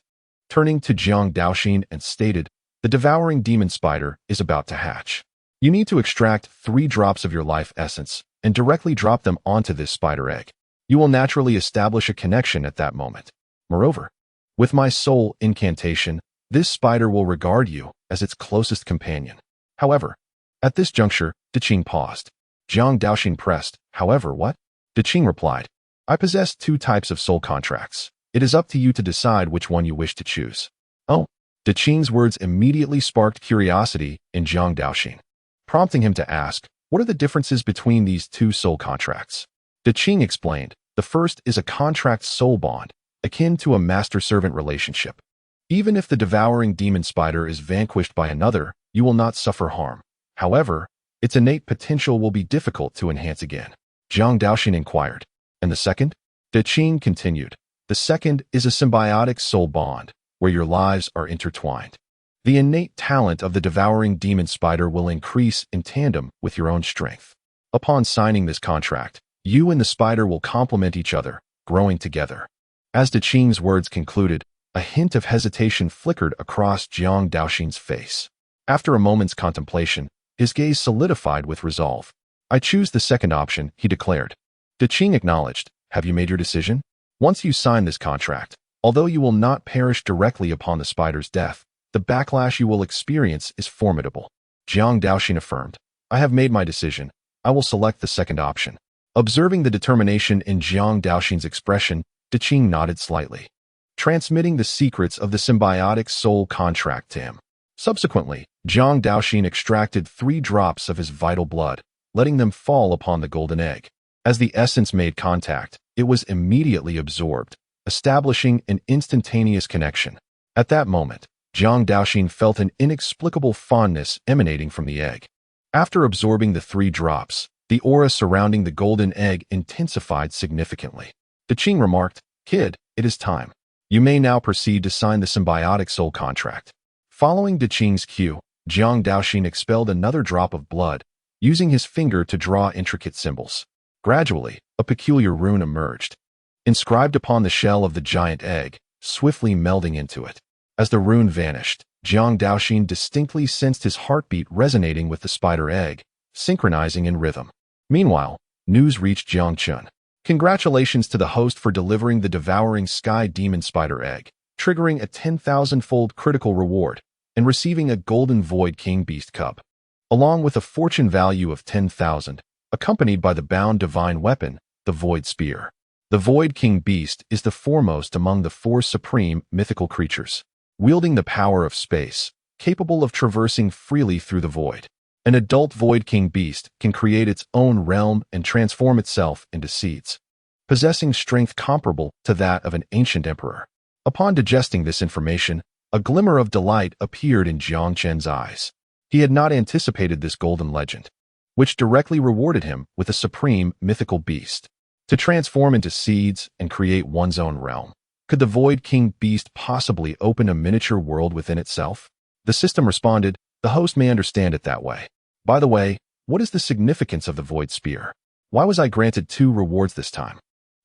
Turning to Jiang Daoxin and stated, The devouring demon spider is about to hatch. You need to extract 3 drops of your life essence and directly drop them onto this spider egg. You will naturally establish a connection at that moment. Moreover, with my soul incantation, this spider will regard you as its closest companion. However, at this juncture, Diqing paused. Jiang Daoxin pressed, however, what? Diqing replied, I possess 2 types of soul contracts. It is up to you to decide which one you wish to choose. Oh, Diqing's words immediately sparked curiosity in Jiang Daoxin, prompting him to ask, what are the differences between these 2 soul contracts? Diqing explained, the first is a contract soul bond, akin to a master-servant relationship. Even if the devouring demon spider is vanquished by another, you will not suffer harm. However, its innate potential will be difficult to enhance again. Jiang Daoxin inquired. And the second? Diqing continued. The second is a symbiotic soul bond, where your lives are intertwined. The innate talent of the devouring demon spider will increase in tandem with your own strength. Upon signing this contract, you and the spider will complement each other, growing together. As Diqing's words concluded, a hint of hesitation flickered across Jiang Daoxin's face. After a moment's contemplation, his gaze solidified with resolve. I choose the second option, he declared. Diqing acknowledged, have you made your decision? Once you sign this contract, although you will not perish directly upon the spider's death, the backlash you will experience is formidable. Jiang Daoxin affirmed, I have made my decision. I will select the second option. Observing the determination in Jiang Daoxin's expression, Diqing nodded slightly, transmitting the secrets of the symbiotic soul contract to him. Subsequently, Jiang Daoxin extracted 3 drops of his vital blood, letting them fall upon the golden egg. As the essence made contact, it was immediately absorbed, establishing an instantaneous connection. At that moment, Jiang Daoxin felt an inexplicable fondness emanating from the egg. After absorbing the 3 drops, the aura surrounding the golden egg intensified significantly. Diqing remarked, Kid, it is time. You may now proceed to sign the symbiotic soul contract. Following Diqing's cue, Jiang Daoxin expelled another drop of blood, using his finger to draw intricate symbols. Gradually, a peculiar rune emerged, inscribed upon the shell of the giant egg, swiftly melding into it. As the rune vanished, Jiang Daoxin distinctly sensed his heartbeat resonating with the spider egg, synchronizing in rhythm. Meanwhile, news reached Jiang Chen. Congratulations to the host for delivering the devouring sky demon spider egg, triggering a 10,000-fold critical reward, and receiving a golden void king beast cub, along with a fortune value of 10,000, accompanied by the bound divine weapon, the void spear. The void king beast is the foremost among the 4 supreme mythical creatures, wielding the power of space, capable of traversing freely through the void. An adult Void King beast can create its own realm and transform itself into seeds, possessing strength comparable to that of an ancient emperor. Upon digesting this information, a glimmer of delight appeared in Jiang Chen's eyes. He had not anticipated this golden legend, which directly rewarded him with a supreme mythical beast to transform into seeds and create one's own realm. Could the Void King beast possibly open a miniature world within itself? The system responded, the host may understand it that way. By the way, what is the significance of the Void Spear? Why was I granted 2 rewards this time?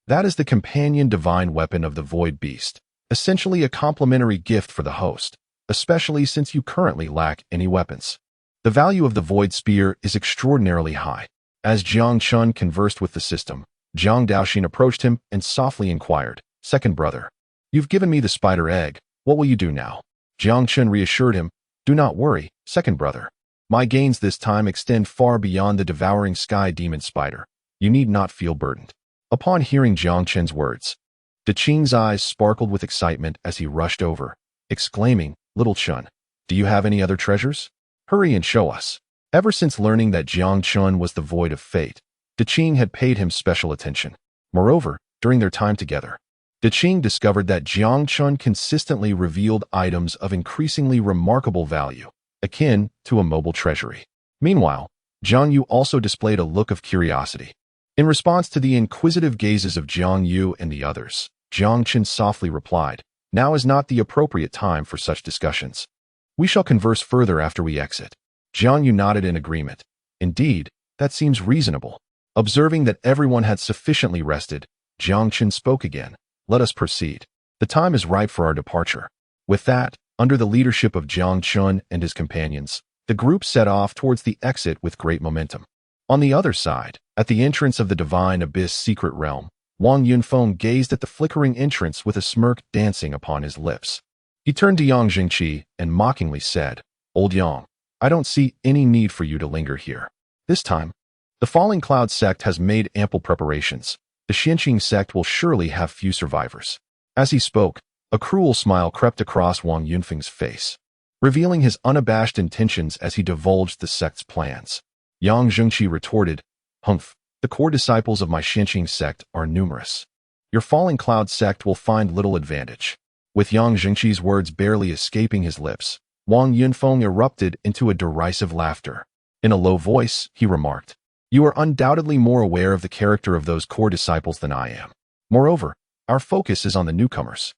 That is the companion divine weapon of the Void Beast, essentially a complimentary gift for the host, especially since you currently lack any weapons. The value of the Void Spear is extraordinarily high. As Jiang Chen conversed with the system, Jiang Daoxin approached him and softly inquired, Second brother, you've given me the spider egg, what will you do now? Jiang Chen reassured him, do not worry, second brother. My gains this time extend far beyond the devouring sky demon spider. You need not feel burdened. Upon hearing Jiang Chen's words, Diqing's eyes sparkled with excitement as he rushed over, exclaiming, Little Chen, do you have any other treasures? Hurry and show us. Ever since learning that Jiang Chen was the void of fate, Diqing had paid him special attention. Moreover, during their time together, Diqing discovered that Jiang Chen consistently revealed items of increasingly remarkable value, akin to a mobile treasury. Meanwhile, Jiang Yu also displayed a look of curiosity. In response to the inquisitive gazes of Jiang Yu and the others, Jiang Chen softly replied, Now is not the appropriate time for such discussions. We shall converse further after we exit. Jiang Yu nodded in agreement. Indeed, that seems reasonable. Observing that everyone had sufficiently rested, Jiang Chen spoke again. Let us proceed. The time is ripe for our departure. With that, Under the leadership of Jiang Chen and his companions, the group set off towards the exit with great momentum. On the other side, at the entrance of the Divine Abyss secret realm, Wang Yunfeng gazed at the flickering entrance with a smirk dancing upon his lips. He turned to Yang Jingqi and mockingly said, "Old Yang, I don't see any need for you to linger here. This time, the Falling Cloud sect has made ample preparations. The Xianqing sect will surely have few survivors." As he spoke, a cruel smile crept across Wang Yunfeng's face, revealing his unabashed intentions as he divulged the sect's plans. Yang Jingqi retorted, "Humph, the core disciples of my Xianqing sect are numerous. Your Falling Cloud sect will find little advantage." With Yang Jingqi's words barely escaping his lips, Wang Yunfeng erupted into a derisive laughter. In a low voice, he remarked, "You are undoubtedly more aware of the character of those core disciples than I am. Moreover, our focus is on the newcomers.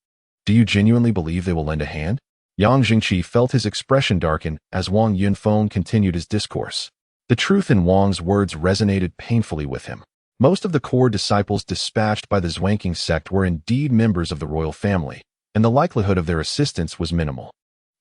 Do you genuinely believe they will lend a hand?" Yang Jingqi felt his expression darken as Wang Yunfeng continued his discourse. The truth in Wang's words resonated painfully with him. Most of the core disciples dispatched by the Zhuangqing sect were indeed members of the royal family, and the likelihood of their assistance was minimal.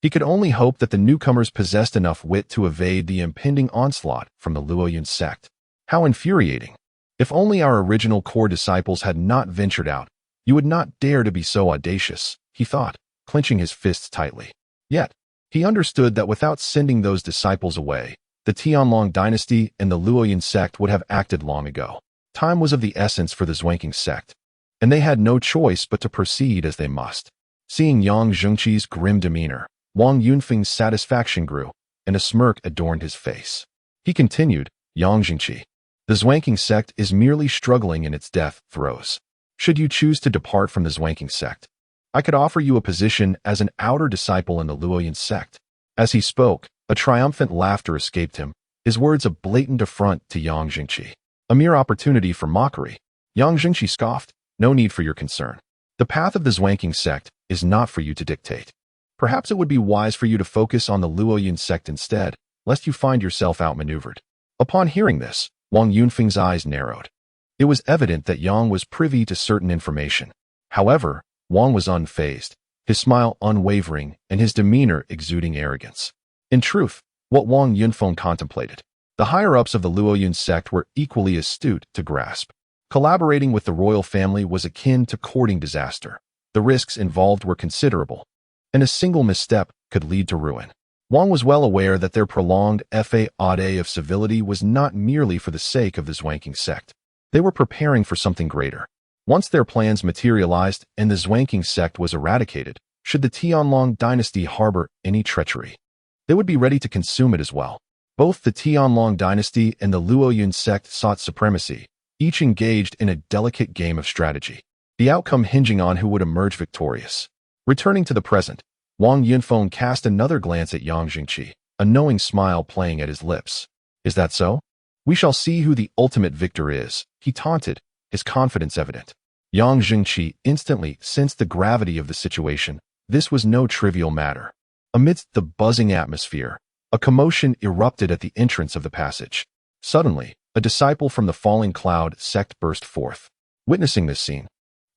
He could only hope that the newcomers possessed enough wit to evade the impending onslaught from the Luoyun sect. How infuriating! If only our original core disciples had not ventured out, you would not dare to be so audacious, he thought, clenching his fists tightly. Yet, he understood that without sending those disciples away, the Tianlong dynasty and the Luoyun sect would have acted long ago. Time was of the essence for the Zhuangqing sect, and they had no choice but to proceed as they must. Seeing Yang Jingqi's grim demeanor, Wang Yunfeng's satisfaction grew, and a smirk adorned his face. He continued, "Yang Jingqi, the Zhuangqing sect is merely struggling in its death throes. Should you choose to depart from the Zhuangqing sect, I could offer you a position as an outer disciple in the Luoyun sect." As he spoke, a triumphant laughter escaped him, his words a blatant affront to Yang Jingqi. "A mere opportunity for mockery." Yang Jingqi scoffed, "No need for your concern. The path of the Zhuangqing sect is not for you to dictate. Perhaps it would be wise for you to focus on the Luoyun sect instead, lest you find yourself outmaneuvered." Upon hearing this, Wang Yunfeng's eyes narrowed. It was evident that Yang was privy to certain information. However, Wang was unfazed, his smile unwavering and his demeanor exuding arrogance. In truth, what Wang Yunfeng contemplated, the higher-ups of the Luoyun sect were equally astute to grasp. Collaborating with the royal family was akin to courting disaster. The risks involved were considerable, and a single misstep could lead to ruin. Wang was well aware that their prolonged fade of civility was not merely for the sake of the Zhuangqing sect. They were preparing for something greater. Once their plans materialized and the Zhuangqing sect was eradicated, should the Tianlong dynasty harbor any treachery, they would be ready to consume it as well. Both the Tianlong dynasty and the Luoyun sect sought supremacy, each engaged in a delicate game of strategy, the outcome hinging on who would emerge victorious. Returning to the present, Wang Yunfeng cast another glance at Yang Jingqi, a knowing smile playing at his lips. "Is that so? We shall see who the ultimate victor is," he taunted, his confidence evident. Yang Jingqi instantly sensed the gravity of the situation. This was no trivial matter. Amidst the buzzing atmosphere, a commotion erupted at the entrance of the passage. Suddenly, a disciple from the Falling Cloud sect burst forth. Witnessing this scene,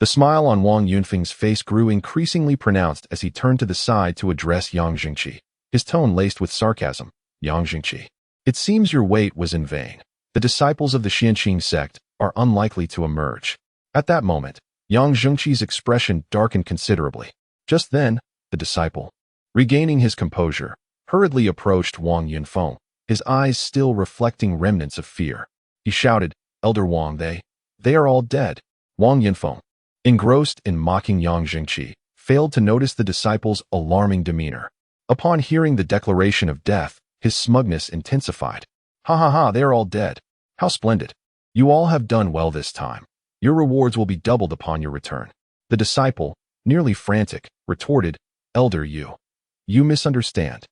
the smile on Wang Yunfeng's face grew increasingly pronounced as he turned to the side to address Yang Jingqi, his tone laced with sarcasm. "Yang Jingqi, it seems your wait was in vain. The disciples of the Xianqing sect are unlikely to emerge." At that moment, Yang Jingqi's expression darkened considerably. Just then, the disciple, regaining his composure, hurriedly approached Wang Yunfeng, his eyes still reflecting remnants of fear. He shouted, "Elder Wang, they are all dead." Wang Yunfeng, engrossed in mocking Yang Jingqi, failed to notice the disciple's alarming demeanor. Upon hearing the declaration of death, his smugness intensified. "Ha ha ha, they are all dead. How splendid. You all have done well this time. Your rewards will be doubled upon your return." The disciple, nearly frantic, retorted, "Elder Yu, you misunderstand.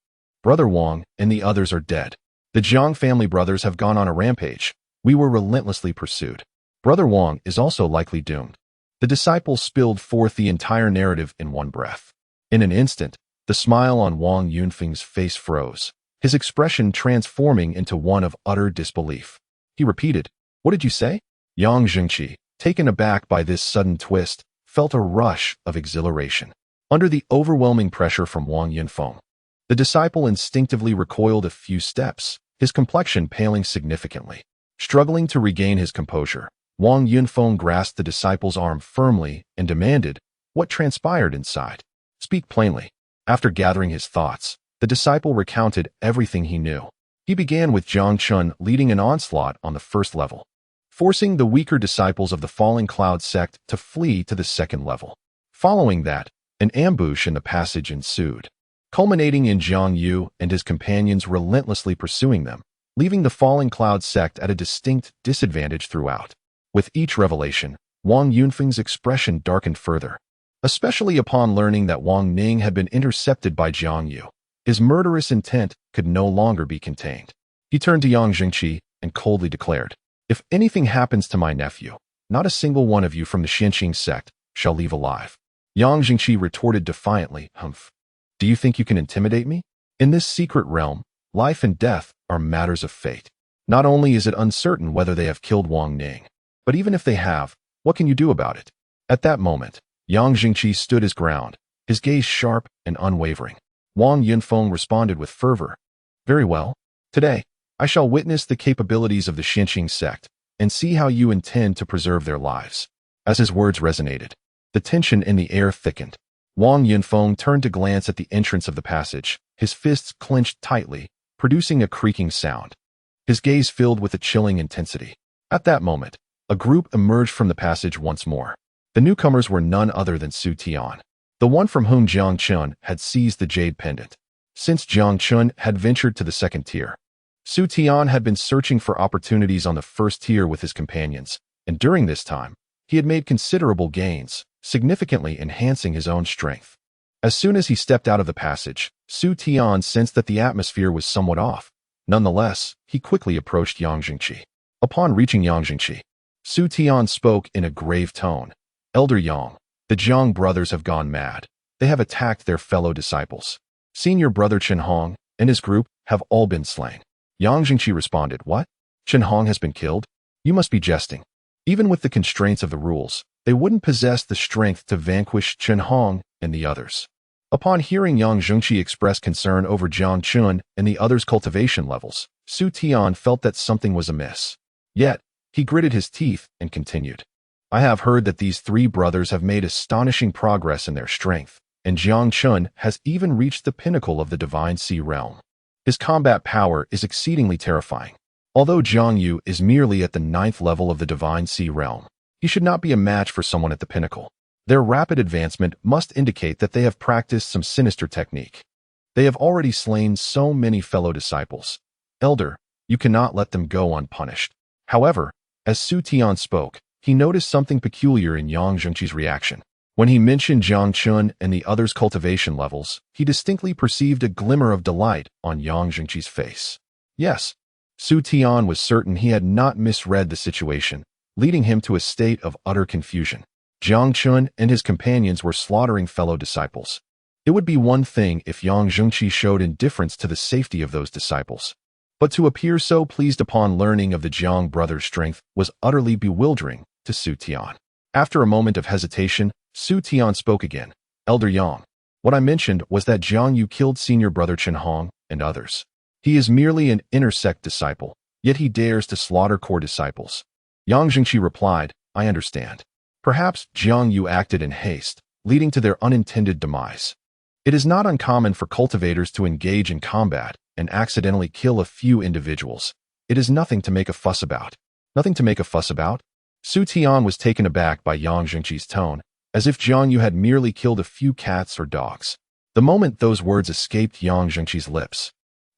Brother Wang and the others are dead. The Jiang family brothers have gone on a rampage. We were relentlessly pursued. Brother Wang is also likely doomed." The disciple spilled forth the entire narrative in one breath. In an instant, the smile on Wang Yunfeng's face froze, his expression transforming into one of utter disbelief. He repeated, "What did you say?" Yang Jingqi, taken aback by this sudden twist, felt a rush of exhilaration. Under the overwhelming pressure from Wang Yunfeng, the disciple instinctively recoiled a few steps, his complexion paling significantly. Struggling to regain his composure, Wang Yunfeng grasped the disciple's arm firmly and demanded, "What transpired inside? Speak plainly." After gathering his thoughts, the disciple recounted everything he knew. He began with Jiang Chen leading an onslaught on the first level, forcing the weaker disciples of the Falling Cloud sect to flee to the second level. Following that, an ambush in the passage ensued, culminating in Jiang Yu and his companions relentlessly pursuing them, leaving the Falling Cloud sect at a distinct disadvantage throughout. With each revelation, Wang Yunfeng's expression darkened further, especially upon learning that Wang Ning had been intercepted by Jiang Yu. His murderous intent could no longer be contained. He turned to Yang Jingqi and coldly declared, "If anything happens to my nephew, not a single one of you from the Tianxiang sect shall leave alive." Yang Jingqi retorted defiantly, "Humph. Do you think you can intimidate me? In this secret realm, life and death are matters of fate. Not only is it uncertain whether they have killed Wang Ning, but even if they have, what can you do about it?" At that moment, Yang Jingqi stood his ground, his gaze sharp and unwavering. Wang Yunfeng responded with fervor, "Very well. Today, I shall witness the capabilities of the Tianxiang sect and see how you intend to preserve their lives." As his words resonated, the tension in the air thickened. Wang Yunfeng turned to glance at the entrance of the passage, his fists clenched tightly, producing a creaking sound. His gaze filled with a chilling intensity. At that moment, a group emerged from the passage once more. The newcomers were none other than Su Tian, the one from whom Jiang Chen had seized the jade pendant. Since Jiang Chen had ventured to the second tier, Su Tian had been searching for opportunities on the first tier with his companions, and during this time, he had made considerable gains, significantly enhancing his own strength. As soon as he stepped out of the passage, Su Tian sensed that the atmosphere was somewhat off. Nonetheless, he quickly approached Yang Jingqi. Upon reaching Yang Jingqi, Su Tian spoke in a grave tone, "Elder Yang, the Jiang brothers have gone mad. They have attacked their fellow disciples. Senior brother Chen Hong and his group have all been slain." Yang Jingqi responded, "What? Chen Hong has been killed? You must be jesting." Even with the constraints of the rules, they wouldn't possess the strength to vanquish Chen Hong and the others. Upon hearing Yang Jingqi express concern over Jiang Chen and the others' cultivation levels, Su Tian felt that something was amiss. Yet, he gritted his teeth and continued, "I have heard that these three brothers have made astonishing progress in their strength, and Jiang Chen has even reached the pinnacle of the Divine Sea realm. His combat power is exceedingly terrifying. Although Jiang Yu is merely at the 9th level of the Divine Sea realm, he should not be a match for someone at the pinnacle. Their rapid advancement must indicate that they have practiced some sinister technique. They have already slain so many fellow disciples. Elder, you cannot let them go unpunished." However, as Su Tian spoke, he noticed something peculiar in Yang Jingqi's reaction. When he mentioned Jiang Chen and the others' cultivation levels, he distinctly perceived a glimmer of delight on Yang Jingqi's face. Yes, Su Tian was certain he had not misread the situation, leading him to a state of utter confusion. Jiang Chen and his companions were slaughtering fellow disciples. It would be one thing if Yang Jingqi showed indifference to the safety of those disciples, but to appear so pleased upon learning of the Jiang brothers' strength was utterly bewildering to Su Tian. After a moment of hesitation, Su Tian spoke again, "Elder Yang, what I mentioned was that Jiang Yu killed senior brother Chen Hong and others. He is merely an inner sect disciple, yet he dares to slaughter core disciples." Yang Jingqi replied, "I understand. Perhaps Jiang Yu acted in haste, leading to their unintended demise. It is not uncommon for cultivators to engage in combat and accidentally kill a few individuals. It is nothing to make a fuss about." "Nothing to make a fuss about?" Su Tian was taken aback by Yang Jingqi's tone, as if Jiang Yu had merely killed a few cats or dogs. The moment those words escaped Yang Jingqi's lips,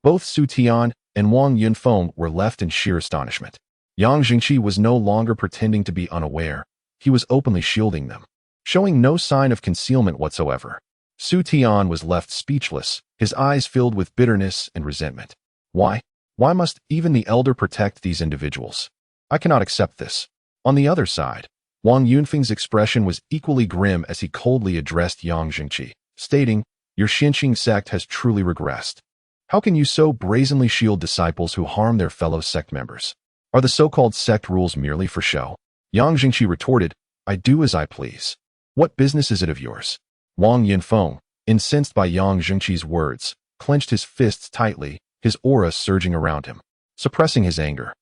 both Su Tian and Wang Yunfeng were left in sheer astonishment. Yang Jingqi was no longer pretending to be unaware. He was openly shielding them, showing no sign of concealment whatsoever. Su Tian was left speechless, his eyes filled with bitterness and resentment. Why? Why must even the elder protect these individuals? I cannot accept this. On the other side, Wang Yunfeng's expression was equally grim as he coldly addressed Yang Jingqi, stating, "Your Tianxiang sect has truly regressed. How can you so brazenly shield disciples who harm their fellow sect members? Are the so-called sect rules merely for show?" Yang Jingqi retorted, "I do as I please. What business is it of yours?" Wang Yunfeng, incensed by Yang Zhengqi's words, clenched his fists tightly, his aura surging around him. Suppressing his anger,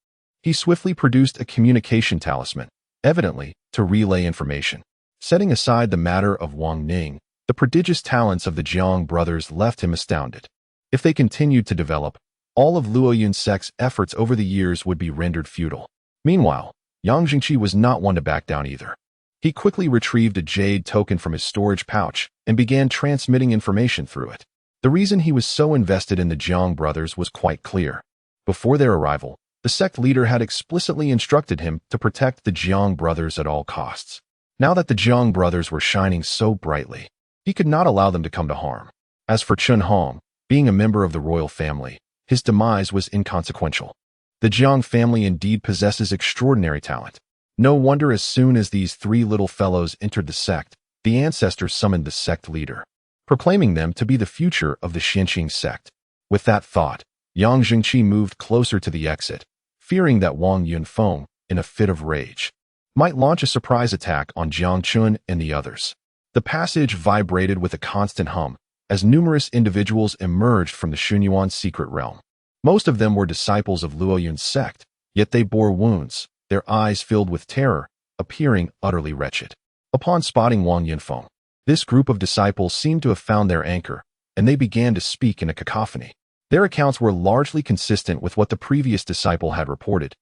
he swiftly produced a communication talisman, evidently to relay information. Setting aside the matter of Wang Ning, the prodigious talents of the Jiang brothers left him astounded. If they continued to develop, all of Luoyun sect's efforts over the years would be rendered futile. Meanwhile, Yang Zhengqi was not one to back down either. He quickly retrieved a jade token from his storage pouch and began transmitting information through it. The reason he was so invested in the Jiang brothers was quite clear. Before their arrival, the sect leader had explicitly instructed him to protect the Jiang brothers at all costs. Now that the Jiang brothers were shining so brightly, he could not allow them to come to harm. As for Chen Hong, being a member of the royal family, his demise was inconsequential. The Jiang family indeed possesses extraordinary talent. No wonder as soon as these three little fellows entered the sect, the ancestors summoned the sect leader, proclaiming them to be the future of the Xianqing sect. With that thought, Yang Zhengqi moved closer to the exit, fearing that Wang Yunfeng, in a fit of rage, might launch a surprise attack on Jiang Chen and the others. The passage vibrated with a constant hum as numerous individuals emerged from the Xunyuan secret realm. Most of them were disciples of Luoyun's sect, yet they bore wounds, their eyes filled with terror, appearing utterly wretched. Upon spotting Wang Yunfeng, this group of disciples seemed to have found their anchor, and they began to speak in a cacophony. Their accounts were largely consistent with what the previous disciple had reported.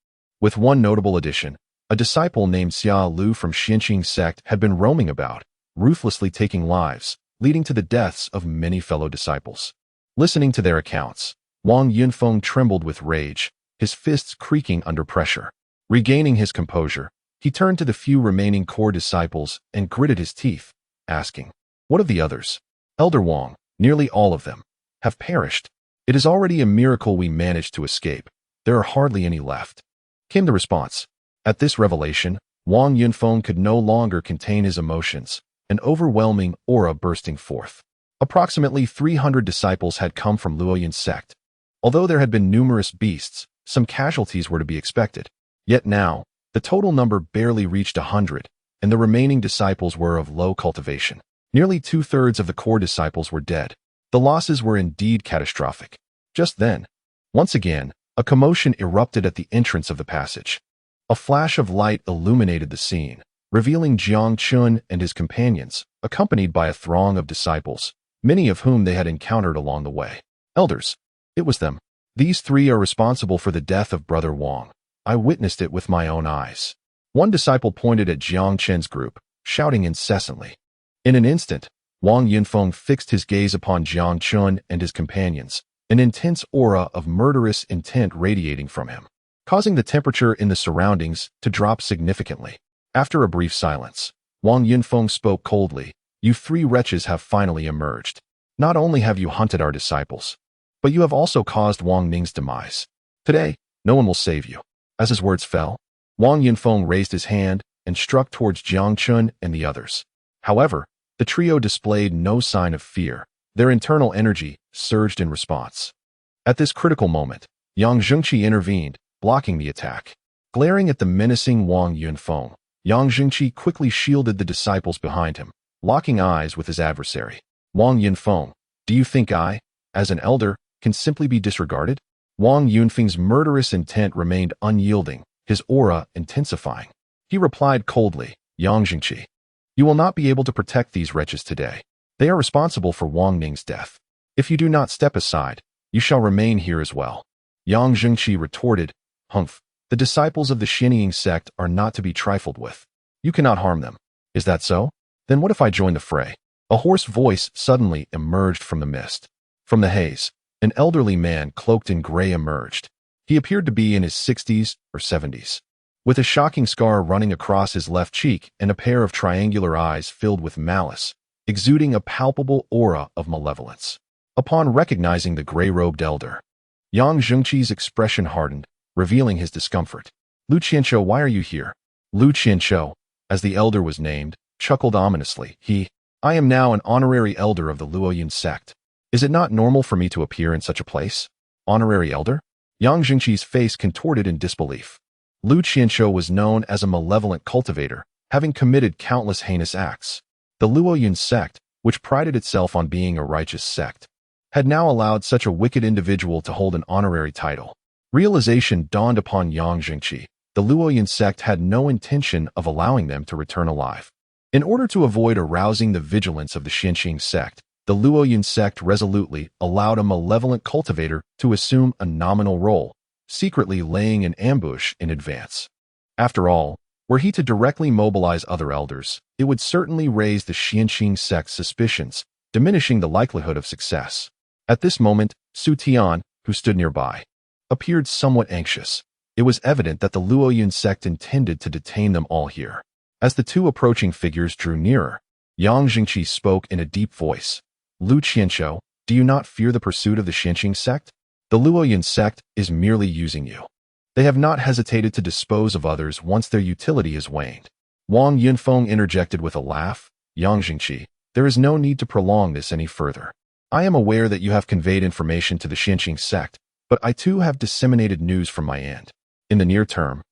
With one notable addition, a disciple named Xia Lu from Xianqing sect had been roaming about, ruthlessly taking lives, leading to the deaths of many fellow disciples. Listening to their accounts, Wang Yunfeng trembled with rage, his fists creaking under pressure. Regaining his composure, he turned to the few remaining core disciples and gritted his teeth, asking, "What of the others?" "Elder Wang, nearly all of them have perished. It is already a miracle we managed to escape. There are hardly any left," came the response. At this revelation, Wang Yunfeng could no longer contain his emotions, an overwhelming aura bursting forth. Approximately 300 disciples had come from Luoyun's sect. Although there had been numerous beasts, some casualties were to be expected. Yet now, the total number barely reached 100, and the remaining disciples were of low cultivation. Nearly 2/3 of the core disciples were dead. The losses were indeed catastrophic. Just then, once again, a commotion erupted at the entrance of the passage. A flash of light illuminated the scene, revealing Jiang Chen and his companions, accompanied by a throng of disciples, many of whom they had encountered along the way. "Elders, it was them. These three are responsible for the death of Brother Wang. I witnessed it with my own eyes." One disciple pointed at Jiang Chen's group, shouting incessantly. In an instant, Wang Yunfeng fixed his gaze upon Jiang Chen and his companions, an intense aura of murderous intent radiating from him, causing the temperature in the surroundings to drop significantly. After a brief silence, Wang Yunfeng spoke coldly, "You three wretches have finally emerged. Not only have you hunted our disciples, but you have also caused Wang Ning's demise. Today, no one will save you." As his words fell, Wang Yunfeng raised his hand and struck towards Jiang Chen and the others. However, the trio displayed no sign of fear. Their internal energy surged in response. At this critical moment, Yang Zhengqi intervened, blocking the attack. Glaring at the menacing Wang Yunfeng, Yang Zhengqi quickly shielded the disciples behind him, locking eyes with his adversary. "Wang Yunfeng, do you think I, as an elder, can simply be disregarded?" Wang Yunfeng's murderous intent remained unyielding, his aura intensifying. He replied coldly, "Yang Zhengqi, you will not be able to protect these wretches today. They are responsible for Wang Ning's death. If you do not step aside, you shall remain here as well." Yang Zhengqi retorted, "Humph, the disciples of the Xianqing sect are not to be trifled with. You cannot harm them. Is that so? Then what if I join the fray?" A hoarse voice suddenly emerged from the mist. From the haze, an elderly man cloaked in gray emerged. He appeared to be in his 60s or 70s, with a shocking scar running across his left cheek and a pair of triangular eyes filled with malice, exuding a palpable aura of malevolence. Upon recognizing the gray-robed elder, Yang Zhengqi's expression hardened, revealing his discomfort. "Lu Qianqiu, why are you here?" Lu Qianqiu, as the elder was named, chuckled ominously. "I am now an honorary elder of the Luoyun sect. Is it not normal for me to appear in such a place?" "Honorary elder?" Yang Zhengqi's face contorted in disbelief. Lu Qianqiu was known as a malevolent cultivator, having committed countless heinous acts. The Luoyun sect, which prided itself on being a righteous sect, had now allowed such a wicked individual to hold an honorary title. Realization dawned upon Yang Jingqi. The Luoyan sect had no intention of allowing them to return alive. In order to avoid arousing the vigilance of the Tianxiang sect, the Luoyan sect resolutely allowed a malevolent cultivator to assume a nominal role, secretly laying an ambush in advance. After all, were he to directly mobilize other elders, it would certainly raise the Tianxiang sect's suspicions, diminishing the likelihood of success. At this moment, Su Tian, who stood nearby, appeared somewhat anxious. It was evident that the Luoyan sect intended to detain them all here. As the two approaching figures drew nearer, Yang Jingqi spoke in a deep voice. Lu Qianqiu, do you not fear the pursuit of the Tianxiang sect? The Luoyan sect is merely using you. They have not hesitated to dispose of others once their utility is waned. Wang Yunfeng interjected with a laugh. Yang Jingqi, there is no need to prolong this any further. I am aware that you have conveyed information to the Tianxiang sect, but I too have disseminated news from my end. In the near term,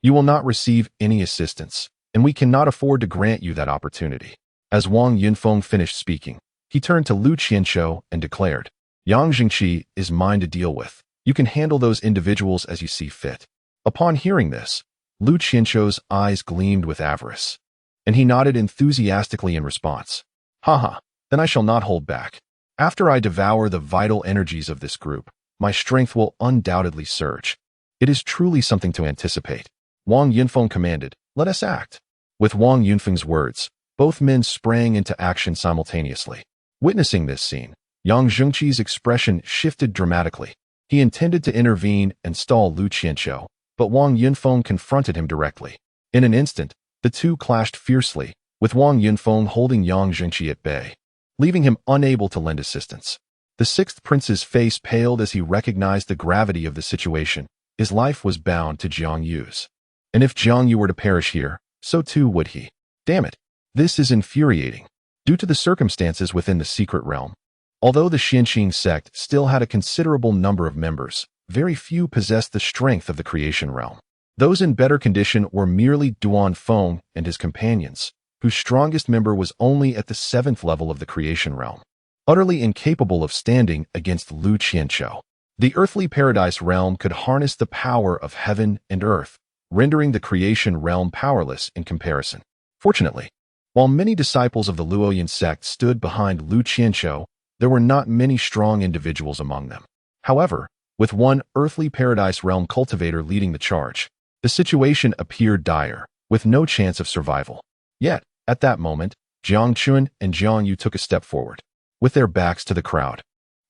you will not receive any assistance, and we cannot afford to grant you that opportunity. As Wang Yunfeng finished speaking, he turned to Lu Qianqiu and declared, Yang Jingqi is mine to deal with. You can handle those individuals as you see fit. Upon hearing this, Lu Qianqiu's eyes gleamed with avarice, and he nodded enthusiastically in response. Haha, then I shall not hold back. After I devour the vital energies of this group, my strength will undoubtedly surge. It is truly something to anticipate. Wang Yunfeng commanded, let us act. With Wang Yunfeng's words, both men sprang into action simultaneously. Witnessing this scene, Yang Jingqi's expression shifted dramatically. He intended to intervene and stall Lu Qianqiu, but Wang Yunfeng confronted him directly. In an instant, the two clashed fiercely, with Wang Yunfeng holding Yang Jingqi at bay, leaving him unable to lend assistance. The sixth prince's face paled as he recognized the gravity of the situation. His life was bound to Jiang Yu's. And if Jiang Yu were to perish here, so too would he. Damn it. This is infuriating. Due to the circumstances within the secret realm, although the Tianxiang sect still had a considerable number of members, very few possessed the strength of the creation realm. Those in better condition were merely Duan Feng and his companions, whose strongest member was only at the 7th level of the creation realm, utterly incapable of standing against Lu Qianqiu. The earthly paradise realm could harness the power of heaven and earth, rendering the creation realm powerless in comparison. Fortunately, while many disciples of the Luoyan sect stood behind Lu Qianqiu, there were not many strong individuals among them. However, with one earthly paradise realm cultivator leading the charge, the situation appeared dire, with no chance of survival. Yet, at that moment, Jiang Chen and Jiang Yu took a step forward. With their backs to the crowd,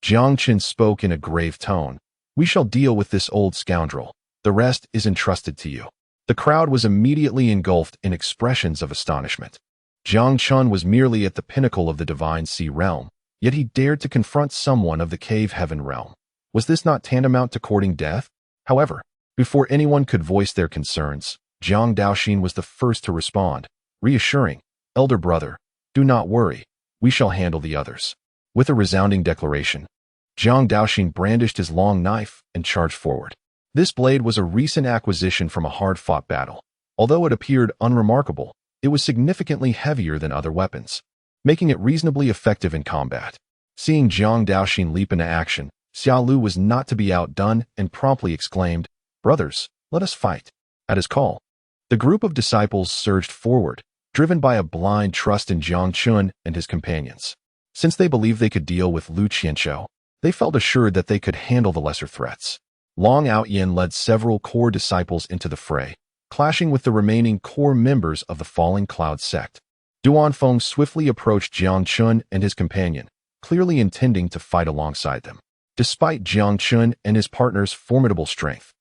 Jiang Chen spoke in a grave tone. We shall deal with this old scoundrel. The rest is entrusted to you. The crowd was immediately engulfed in expressions of astonishment. Jiang Chen was merely at the pinnacle of the divine sea realm, yet he dared to confront someone of the cave heaven realm. Was this not tantamount to courting death? However, before anyone could voice their concerns, Jiang Daoxin was the first to respond, reassuring, Elder brother, do not worry, we shall handle the others. With a resounding declaration, Jiang Daoxin brandished his long knife and charged forward. This blade was a recent acquisition from a hard-fought battle. Although it appeared unremarkable, it was significantly heavier than other weapons, making it reasonably effective in combat. Seeing Jiang Daoxin leap into action, Xiao Lu was not to be outdone and promptly exclaimed, Brothers, let us fight. At his call, the group of disciples surged forward, driven by a blind trust in Jiang Chen and his companions. Since they believed they could deal with Lu Qianqiu, they felt assured that they could handle the lesser threats. Long Outyin led several core disciples into the fray, clashing with the remaining core members of the Falling Cloud sect. Duan Feng swiftly approached Jiang Chen and his companion, clearly intending to fight alongside them. Despite Jiang Chen and his partner's formidable strength,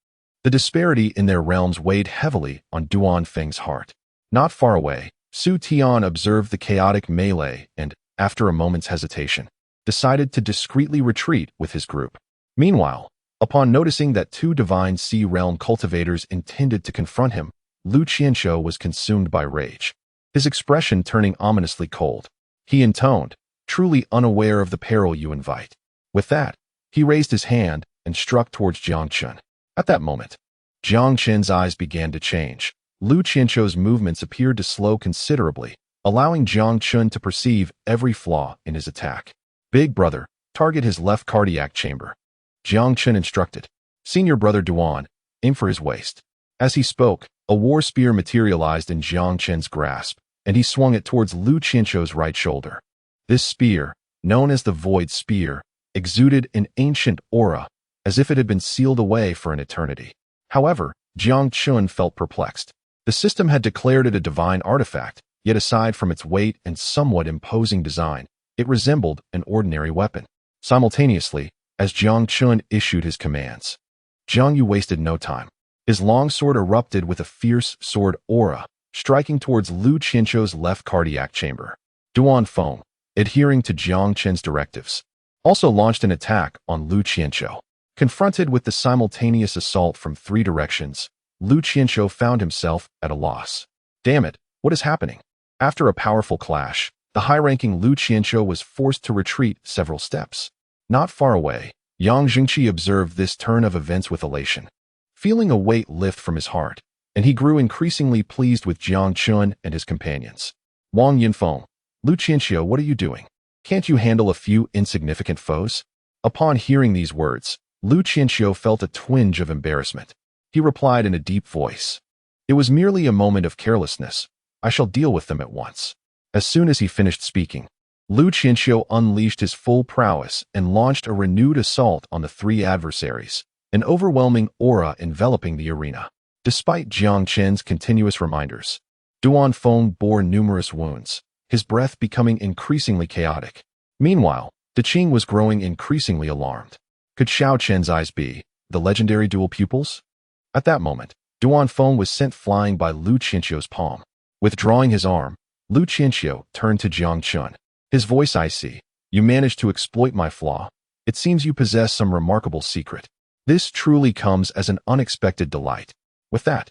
the disparity in their realms weighed heavily on Duan Feng's heart. Not far away, Su Tian observed the chaotic melee and, after a moment's hesitation, decided to discreetly retreat with his group. Meanwhile, upon noticing that two divine sea realm cultivators intended to confront him, Lu Qianqiu was consumed by rage, his expression turning ominously cold. He intoned, truly unaware of the peril you invite. With that, he raised his hand and struck towards Jiang Chen. At that moment, Jiang Chen's eyes began to change. Lu Qianqiu's movements appeared to slow considerably, allowing Jiang Chen to perceive every flaw in his attack. Big brother, target his left cardiac chamber. Jiang Chen instructed. Senior brother Duan, aim for his waist. As he spoke, a war spear materialized in Jiang Chen's grasp, and he swung it towards Lu Qianqiu's right shoulder. This spear, known as the Void Spear, exuded an ancient aura, as if it had been sealed away for an eternity. However, Jiang Chen felt perplexed. The system had declared it a divine artifact, yet aside from its weight and somewhat imposing design, it resembled an ordinary weapon. Simultaneously, as Jiang Chen issued his commands, Jiang Yu wasted no time. His long sword erupted with a fierce sword aura, striking towards Lu Qianqiu's left cardiac chamber. Duan Feng, adhering to Jiang Chen's directives, also launched an attack on Lu Qianqiu. Confronted with the simultaneous assault from three directions, Lu Qianqiu found himself at a loss. Damn it, what is happening? After a powerful clash, the high-ranking Lu Qianqiu was forced to retreat several steps. Not far away, Yang Jingqi observed this turn of events with elation, feeling a weight lift from his heart, and he grew increasingly pleased with Jiang Chen and his companions. Wang Yinfeng, Lu Qianqiu, what are you doing? Can't you handle a few insignificant foes? Upon hearing these words, Lu Qianqiu felt a twinge of embarrassment. He replied in a deep voice. It was merely a moment of carelessness. I shall deal with them at once. As soon as he finished speaking, Lu Qianqiu unleashed his full prowess and launched a renewed assault on the three adversaries, an overwhelming aura enveloping the arena. Despite Jiang Chen's continuous reminders, Duan Feng bore numerous wounds, his breath becoming increasingly chaotic. Meanwhile, De Qing was growing increasingly alarmed. Could Xiao Chen's eyes be the legendary dual pupils? At that moment, Duan Feng was sent flying by Lu Qianqiu's palm. Withdrawing his arm, Lu Qianqiu turned to Jiang Chen. His voice, I see. You managed to exploit my flaw. It seems you possess some remarkable secret. This truly comes as an unexpected delight. With that,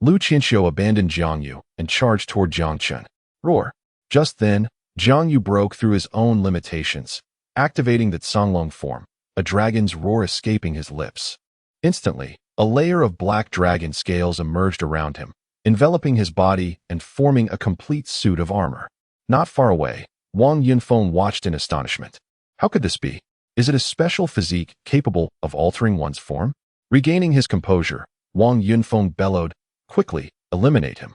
Lu Qianqiu abandoned Jiang Yu and charged toward Jiang Chen. Roar! Just then, Jiang Yu broke through his own limitations, activating the Songlong form, a dragon's roar escaping his lips. Instantly, a layer of black dragon scales emerged around him, enveloping his body and forming a complete suit of armor. Not far away, Wang Yinfeng watched in astonishment. How could this be? Is it a special physique capable of altering one's form? Regaining his composure, Wang Yinfeng bellowed, quickly, eliminate him.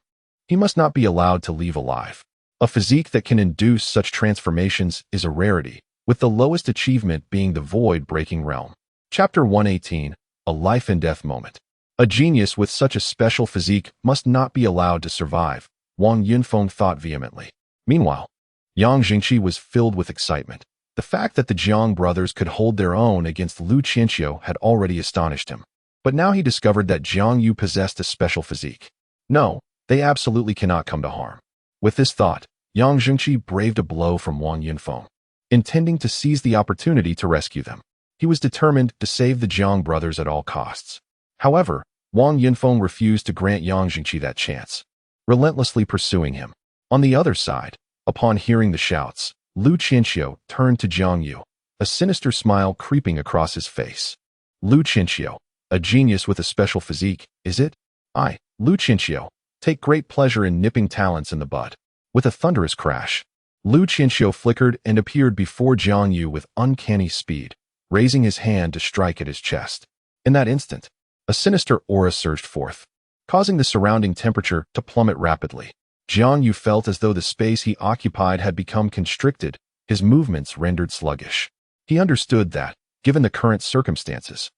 He must not be allowed to leave alive. A physique that can induce such transformations is a rarity, with the lowest achievement being the void-breaking realm. Chapter 118, A Life and Death Moment. A genius with such a special physique must not be allowed to survive, Wang Yinfeng thought vehemently. Meanwhile, Yang Jingqi was filled with excitement. The fact that the Jiang brothers could hold their own against Lu Qianqiu had already astonished him. But now he discovered that Jiang Yu possessed a special physique. No, they absolutely cannot come to harm. With this thought, Yang Jingqi braved a blow from Wang Yinfeng, intending to seize the opportunity to rescue them. He was determined to save the Jiang brothers at all costs. However, Wang Yinfeng refused to grant Yang Jingqi that chance, relentlessly pursuing him. On the other side, upon hearing the shouts, Lu Qianqiu turned to Jiang Yu, a sinister smile creeping across his face. Lu Qianqiu, a genius with a special physique, is it? I, Lu Qianqiu, take great pleasure in nipping talents in the bud. With a thunderous crash, Lu Qianqiu flickered and appeared before Jiang Yu with uncanny speed, raising his hand to strike at his chest. In that instant, a sinister aura surged forth, causing the surrounding temperature to plummet rapidly. Jiang Yu felt as though the space he occupied had become constricted, his movements rendered sluggish. He understood that, given the current circumstances,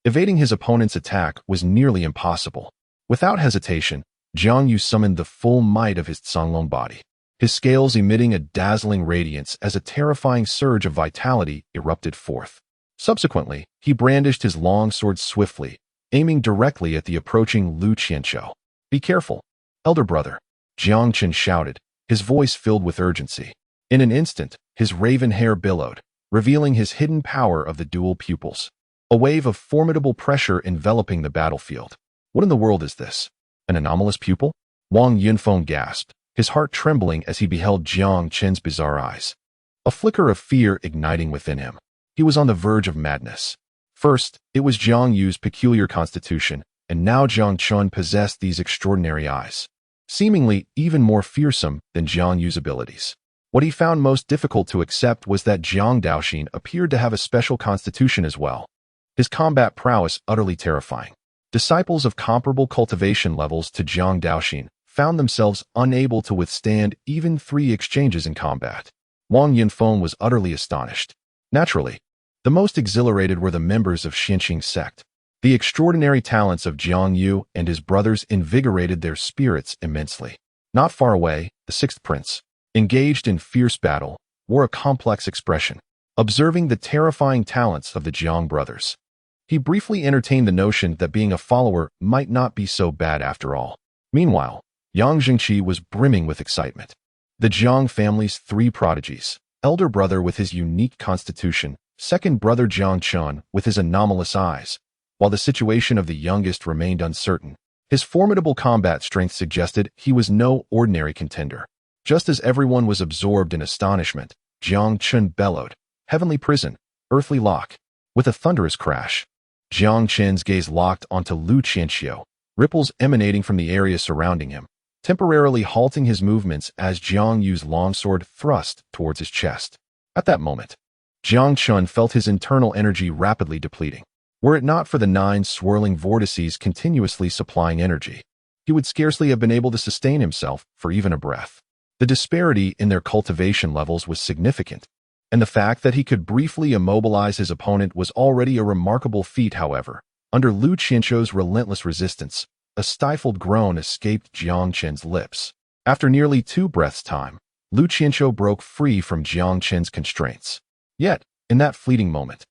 evading his opponent's attack was nearly impossible. Without hesitation, Jiang Yu summoned the full might of his Songlong body, his scales emitting a dazzling radiance as a terrifying surge of vitality erupted forth. Subsequently, he brandished his long sword swiftly, aiming directly at the approaching Lu Qianqiu. Be careful, elder brother, Jiang Chen shouted, his voice filled with urgency. In an instant, his raven hair billowed, revealing his hidden power of the dual pupils. A wave of formidable pressure enveloping the battlefield. What in the world is this? An anomalous pupil? Wang Yinfeng gasped, his heart trembling as he beheld Jiang Chen's bizarre eyes. A flicker of fear igniting within him. He was on the verge of madness. First, it was Jiang Yu's peculiar constitution, and now Jiang Chen possessed these extraordinary eyes. seemingly even more fearsome than Jiang Yu's abilities. What he found most difficult to accept was that Jiang Daoxin appeared to have a special constitution as well. His combat prowess utterly terrifying. Disciples of comparable cultivation levels to Jiang Daoxin found themselves unable to withstand even 3 exchanges in combat. Wang Yunfeng was utterly astonished. Naturally, the most exhilarated were the members of Xinqing sect. The extraordinary talents of Jiang Yu and his brothers invigorated their spirits immensely. Not far away, the 6th prince, engaged in fierce battle, wore a complex expression, observing the terrifying talents of the Jiang brothers. He briefly entertained the notion that being a follower might not be so bad after all. Meanwhile, Yang Jingqi was brimming with excitement. The Jiang family's 3 prodigies, elder brother with his unique constitution, second brother Jiang Chen with his anomalous eyes, while the situation of the youngest remained uncertain. His formidable combat strength suggested he was no ordinary contender. Just as everyone was absorbed in astonishment, Jiang Chen bellowed, "Heavenly prison, earthly lock." With a thunderous crash, Jiang Chen's gaze locked onto Lu Qianxiu, ripples emanating from the area surrounding him, temporarily halting his movements as Jiang Yu's longsword thrust towards his chest. At that moment, Jiang Chen felt his internal energy rapidly depleting. Were it not for the 9 swirling vortices continuously supplying energy, he would scarcely have been able to sustain himself for even a breath. The disparity in their cultivation levels was significant, and the fact that he could briefly immobilize his opponent was already a remarkable feat. However, under Lu Qianxiu's relentless resistance, a stifled groan escaped Jiang Chen's lips. After nearly 2 breaths' time, Lu Qianxiu broke free from Jiang Chen's constraints. Yet, in that fleeting moment,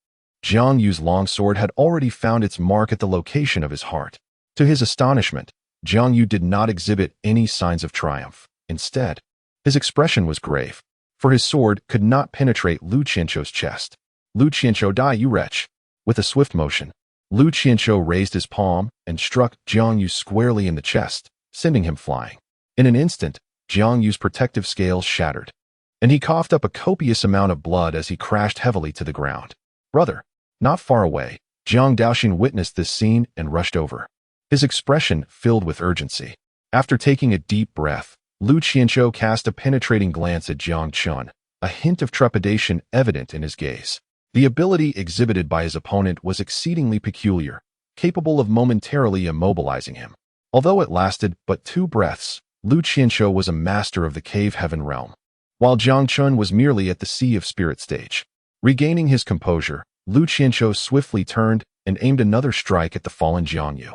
Jiang Yu's longsword had already found its mark at the location of his heart. To his astonishment, Jiang Yu did not exhibit any signs of triumph. Instead, his expression was grave, for his sword could not penetrate Lu Qianxiu's chest. "Lu Qianxiu, die, you wretch!" With a swift motion, Lu Qianxiu raised his palm and struck Jiang Yu squarely in the chest, sending him flying. In an instant, Jiang Yu's protective scales shattered, and he coughed up a copious amount of blood as he crashed heavily to the ground. Brother, not far away, Jiang Daoxin witnessed this scene and rushed over, his expression filled with urgency. After taking a deep breath, Lu Qianxiu cast a penetrating glance at Jiang Chen, a hint of trepidation evident in his gaze. The ability exhibited by his opponent was exceedingly peculiar, capable of momentarily immobilizing him. Although it lasted but 2 breaths, Lu Qianxiu was a master of the cave heaven realm, while Jiang Chen was merely at the sea of spirit stage. Regaining his composure, Lu Qianxiu swiftly turned and aimed another strike at the fallen Jiang Yu,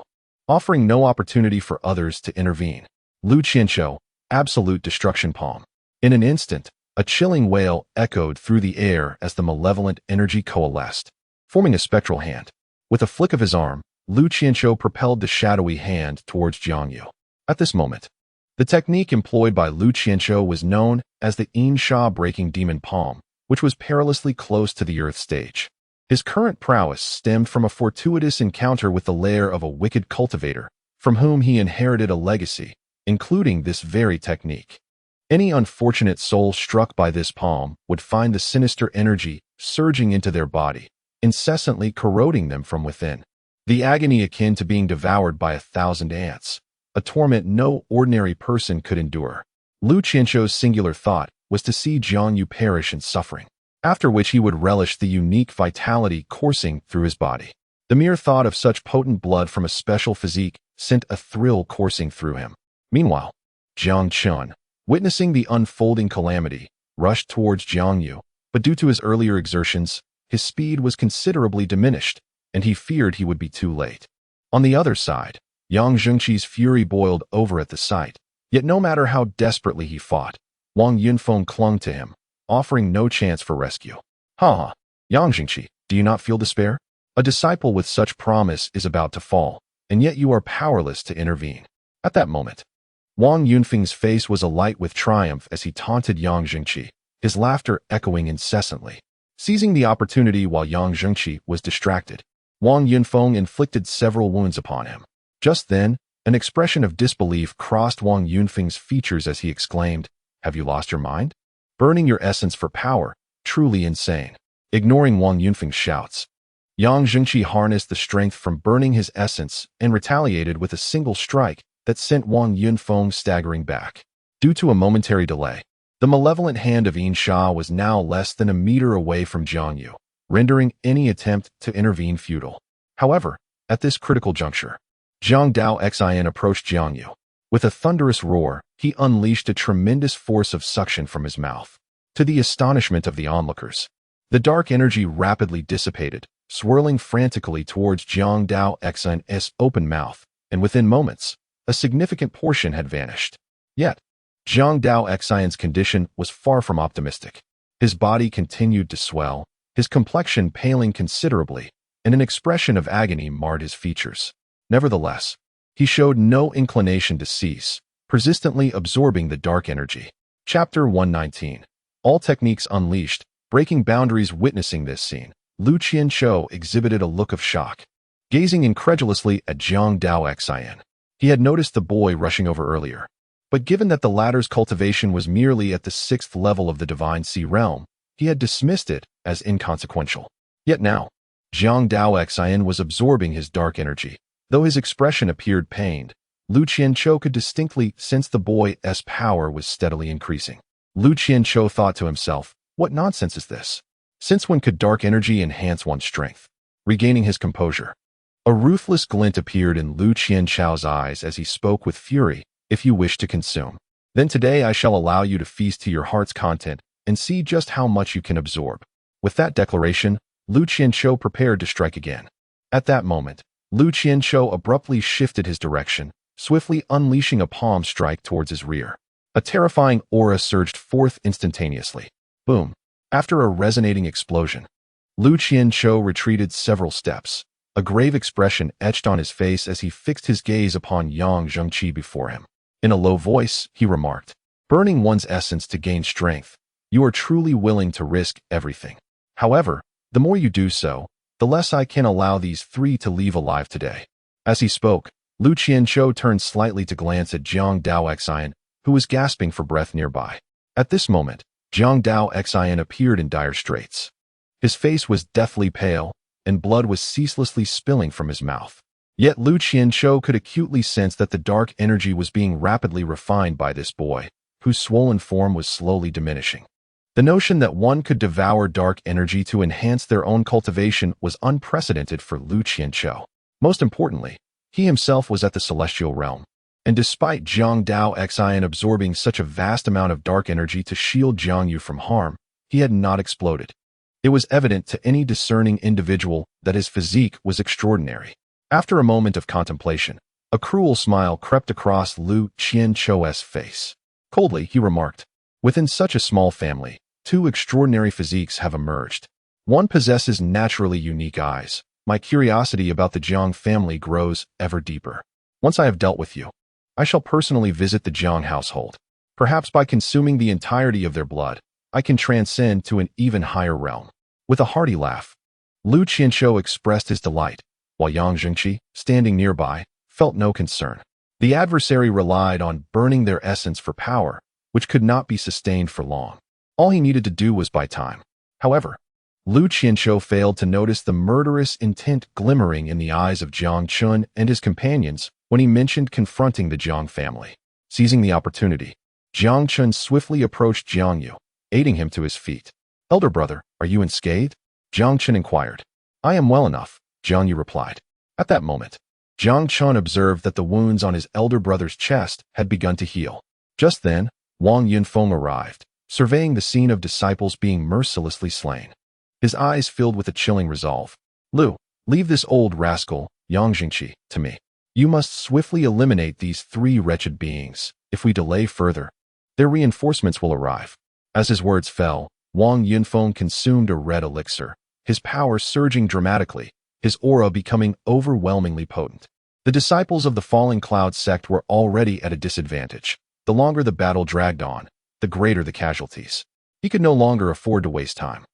offering no opportunity for others to intervene. Lu Qianxiu, absolute destruction palm. In an instant, a chilling wail echoed through the air as the malevolent energy coalesced, forming a spectral hand. With a flick of his arm, Lu Qianxiu propelled the shadowy hand towards Jiang Yu. At this moment, the technique employed by Lu Qianxiu was known as the Yin-Sha breaking demon palm, which was perilously close to the earth stage. His current prowess stemmed from a fortuitous encounter with the lair of a wicked cultivator, from whom he inherited a legacy, including this very technique. Any unfortunate soul struck by this palm would find the sinister energy surging into their body, incessantly corroding them from within. The agony akin to being devoured by 1,000 ants, a torment no ordinary person could endure. Lu Qianxiu's singular thought was to see Jiang Yu perish in suffering, after which he would relish the unique vitality coursing through his body. The mere thought of such potent blood from a special physique sent a thrill coursing through him. Meanwhile, Jiang Chen, witnessing the unfolding calamity, rushed towards Jiang Yu, but due to his earlier exertions, his speed was considerably diminished, and he feared he would be too late. On the other side, Yang Jingqi's fury boiled over at the sight, yet no matter how desperately he fought, Wang Yunfeng clung to him, offering no chance for rescue. "Ha! Yang Jingqi, do you not feel despair? A disciple with such promise is about to fall, and yet you are powerless to intervene." At that moment, Wang Yunfeng's face was alight with triumph as he taunted Yang Jingqi, his laughter echoing incessantly. Seizing the opportunity while Yang Jingqi was distracted, Wang Yunfeng inflicted several wounds upon him. Just then, an expression of disbelief crossed Wang Yunfeng's features as he exclaimed, "Have you lost your mind? Burning your essence for power, truly insane." Ignoring Wang Yunfeng's shouts, Yang Jingqi harnessed the strength from burning his essence and retaliated with a single strike that sent Wang Yunfeng staggering back. Due to a momentary delay, the malevolent hand of Yin Sha was now less than a meter away from Jiang Yu, rendering any attempt to intervene futile. However, at this critical juncture, Jiang Daoxin approached Jiang Yu. With a thunderous roar, he unleashed a tremendous force of suction from his mouth. To the astonishment of the onlookers, the dark energy rapidly dissipated, swirling frantically towards Jiang Daoxin's open mouth, and within moments, a significant portion had vanished. Yet, Jiang Daoxin's condition was far from optimistic. His body continued to swell, his complexion paling considerably, and an expression of agony marred his features. Nevertheless, he showed no inclination to cease, persistently absorbing the dark energy. Chapter 119. All techniques unleashed, breaking boundaries. Witnessing this scene, Lu Qianqiu exhibited a look of shock. Gazing incredulously at Jiang Daoxin, he had noticed the boy rushing over earlier. But given that the latter's cultivation was merely at the 6th level of the Divine Sea realm, he had dismissed it as inconsequential. Yet now, Jiang Daoxin was absorbing his dark energy. Though his expression appeared pained, Lu Qianqiu could distinctly sense the boy's power was steadily increasing. Lu Qianqiu thought to himself, what nonsense is this? Since when could dark energy enhance one's strength? Regaining his composure, a ruthless glint appeared in Lu Qianqiu's eyes as he spoke with fury. If you wish to consume, then today I shall allow you to feast to your heart's content and see just how much you can absorb. With that declaration, Lu Qianqiu prepared to strike again. At that moment, Lu Qianqiu abruptly shifted his direction, swiftly unleashing a palm strike towards his rear. A terrifying aura surged forth instantaneously. Boom! After a resonating explosion, Lu Qianqiu retreated several steps, a grave expression etched on his face as he fixed his gaze upon Yang Zhengqi before him. In a low voice, he remarked, burning one's essence to gain strength, you are truly willing to risk everything. However, the more you do so, the less I can allow these three to leave alive today. As he spoke, Lu Qianqiu turned slightly to glance at Jiang Daoxin, who was gasping for breath nearby. At this moment, Jiang Daoxin appeared in dire straits. His face was deathly pale, and blood was ceaselessly spilling from his mouth. Yet Lu Qianqiu could acutely sense that the dark energy was being rapidly refined by this boy, whose swollen form was slowly diminishing. The notion that one could devour dark energy to enhance their own cultivation was unprecedented for Lu Qianqiu. Most importantly, he himself was at the celestial realm, and despite Jiang Daoxin absorbing such a vast amount of dark energy to shield Jiang Yu from harm, he had not exploded. It was evident to any discerning individual that his physique was extraordinary. After a moment of contemplation, a cruel smile crept across Lu Qianqiu's face. Coldly, he remarked, within such a small family, two extraordinary physiques have emerged. One possesses naturally unique eyes. My curiosity about the Jiang family grows ever deeper. Once I have dealt with you, I shall personally visit the Jiang household. Perhaps by consuming the entirety of their blood, I can transcend to an even higher realm. With a hearty laugh, Lu Qianqiu expressed his delight, while Yang Zhengqi, standing nearby, felt no concern. The adversary relied on burning their essence for power, which could not be sustained for long. All he needed to do was buy time. However, Lu Qianqiu failed to notice the murderous intent glimmering in the eyes of Jiang Chen and his companions when he mentioned confronting the Jiang family. Seizing the opportunity, Jiang Chen swiftly approached Jiang Yu, aiding him to his feet. Elder brother, are you unscathed? Jiang Chen inquired. I am well enough, Jiang Yu replied. At that moment, Jiang Chen observed that the wounds on his elder brother's chest had begun to heal. Just then, Wang Yunfeng arrived, surveying the scene of disciples being mercilessly slain. His eyes filled with a chilling resolve. Lu, leave this old rascal, Yang Zhengqi, to me. You must swiftly eliminate these three wretched beings. If we delay further, their reinforcements will arrive. As his words fell, Wang Yunfeng consumed a red elixir, his power surging dramatically, his aura becoming overwhelmingly potent. The disciples of the Falling Cloud sect were already at a disadvantage. The longer the battle dragged on, the greater the casualties. He could no longer afford to waste time.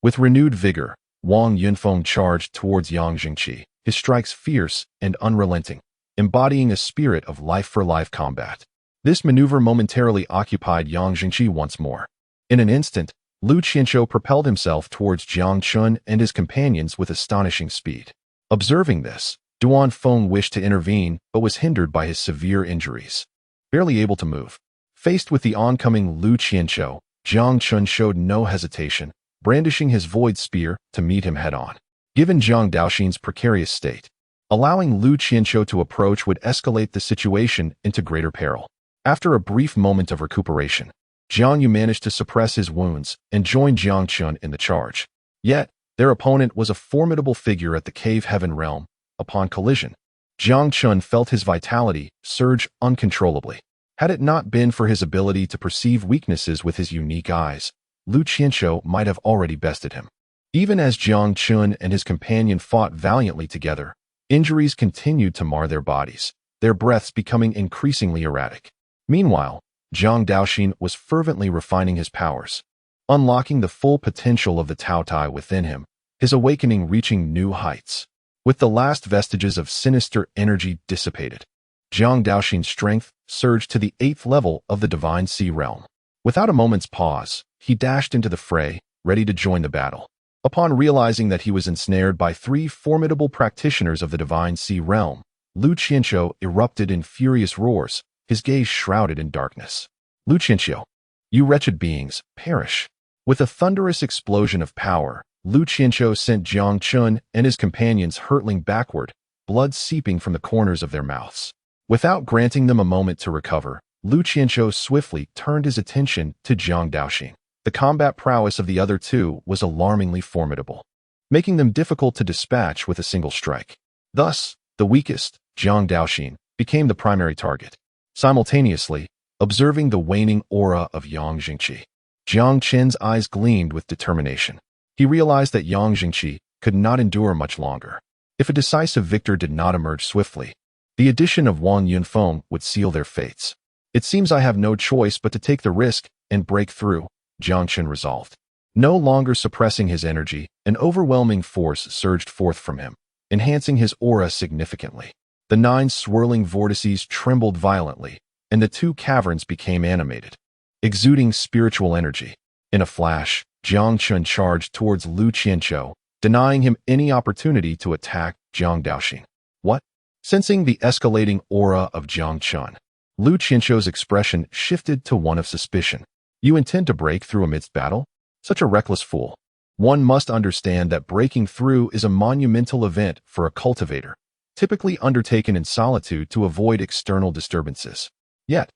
With renewed vigor, Wang Yunfeng charged towards Yang Zhengqi, his strikes fierce and unrelenting, embodying a spirit of life-for-life combat. This maneuver momentarily occupied Yang Zhengqi once more. In an instant, Lu Qianqiu propelled himself towards Jiang Chen and his companions with astonishing speed. Observing this, Duan Feng wished to intervene, but was hindered by his severe injuries. Barely able to move. Faced with the oncoming Lu Qianqiu, Jiang Chen showed no hesitation, brandishing his void spear to meet him head-on. Given Jiang Daoxin's precarious state, allowing Lu Qianqiu to approach would escalate the situation into greater peril. After a brief moment of recuperation, Jiang Yu managed to suppress his wounds and join Jiang Chen in the charge. Yet, their opponent was a formidable figure at the Cave Heaven realm. Upon collision, Jiang Chen felt his vitality surge uncontrollably. Had it not been for his ability to perceive weaknesses with his unique eyes, Lu Qianqiu might have already bested him. Even as Jiang Chen and his companion fought valiantly together, injuries continued to mar their bodies, their breaths becoming increasingly erratic. Meanwhile, Jiang Daoxin was fervently refining his powers, unlocking the full potential of the Taotie within him, his awakening reaching new heights. With the last vestiges of sinister energy dissipated, Jiang Daoxin's strength surged to the 8th level of the Divine Sea realm. Without a moment's pause, he dashed into the fray, ready to join the battle. Upon realizing that he was ensnared by 3 formidable practitioners of the Divine Sea realm, Lu Qianqiu erupted in furious roars, his gaze shrouded in darkness. Lu Qianqiu, you wretched beings, perish. With a thunderous explosion of power, Lu Qianqiu sent Jiang Chen and his companions hurtling backward, blood seeping from the corners of their mouths. Without granting them a moment to recover, Lu Qianqiu swiftly turned his attention to Jiang Daoxin. The combat prowess of the other two was alarmingly formidable, making them difficult to dispatch with a single strike. Thus, the weakest, Jiang Daoxin, became the primary target. Simultaneously, observing the waning aura of Yang Jingqi, Jiang Chen's eyes gleamed with determination. He realized that Yang Jingqi could not endure much longer. If a decisive victor did not emerge swiftly, the addition of Wang Yunfeng would seal their fates. It seems I have no choice but to take the risk and break through, Jiang Chen resolved. No longer suppressing his energy, an overwhelming force surged forth from him, enhancing his aura significantly. The 9 swirling vortices trembled violently, and the 2 caverns became animated, exuding spiritual energy. In a flash, Jiang Chen charged towards Lu Qianqiu, denying him any opportunity to attack Jiang Daoxin. What? Sensing the escalating aura of Jiang Chen, Lu Qianqiu's expression shifted to one of suspicion. You intend to break through amidst battle? Such a reckless fool. One must understand that breaking through is a monumental event for a cultivator, typically undertaken in solitude to avoid external disturbances. Yet,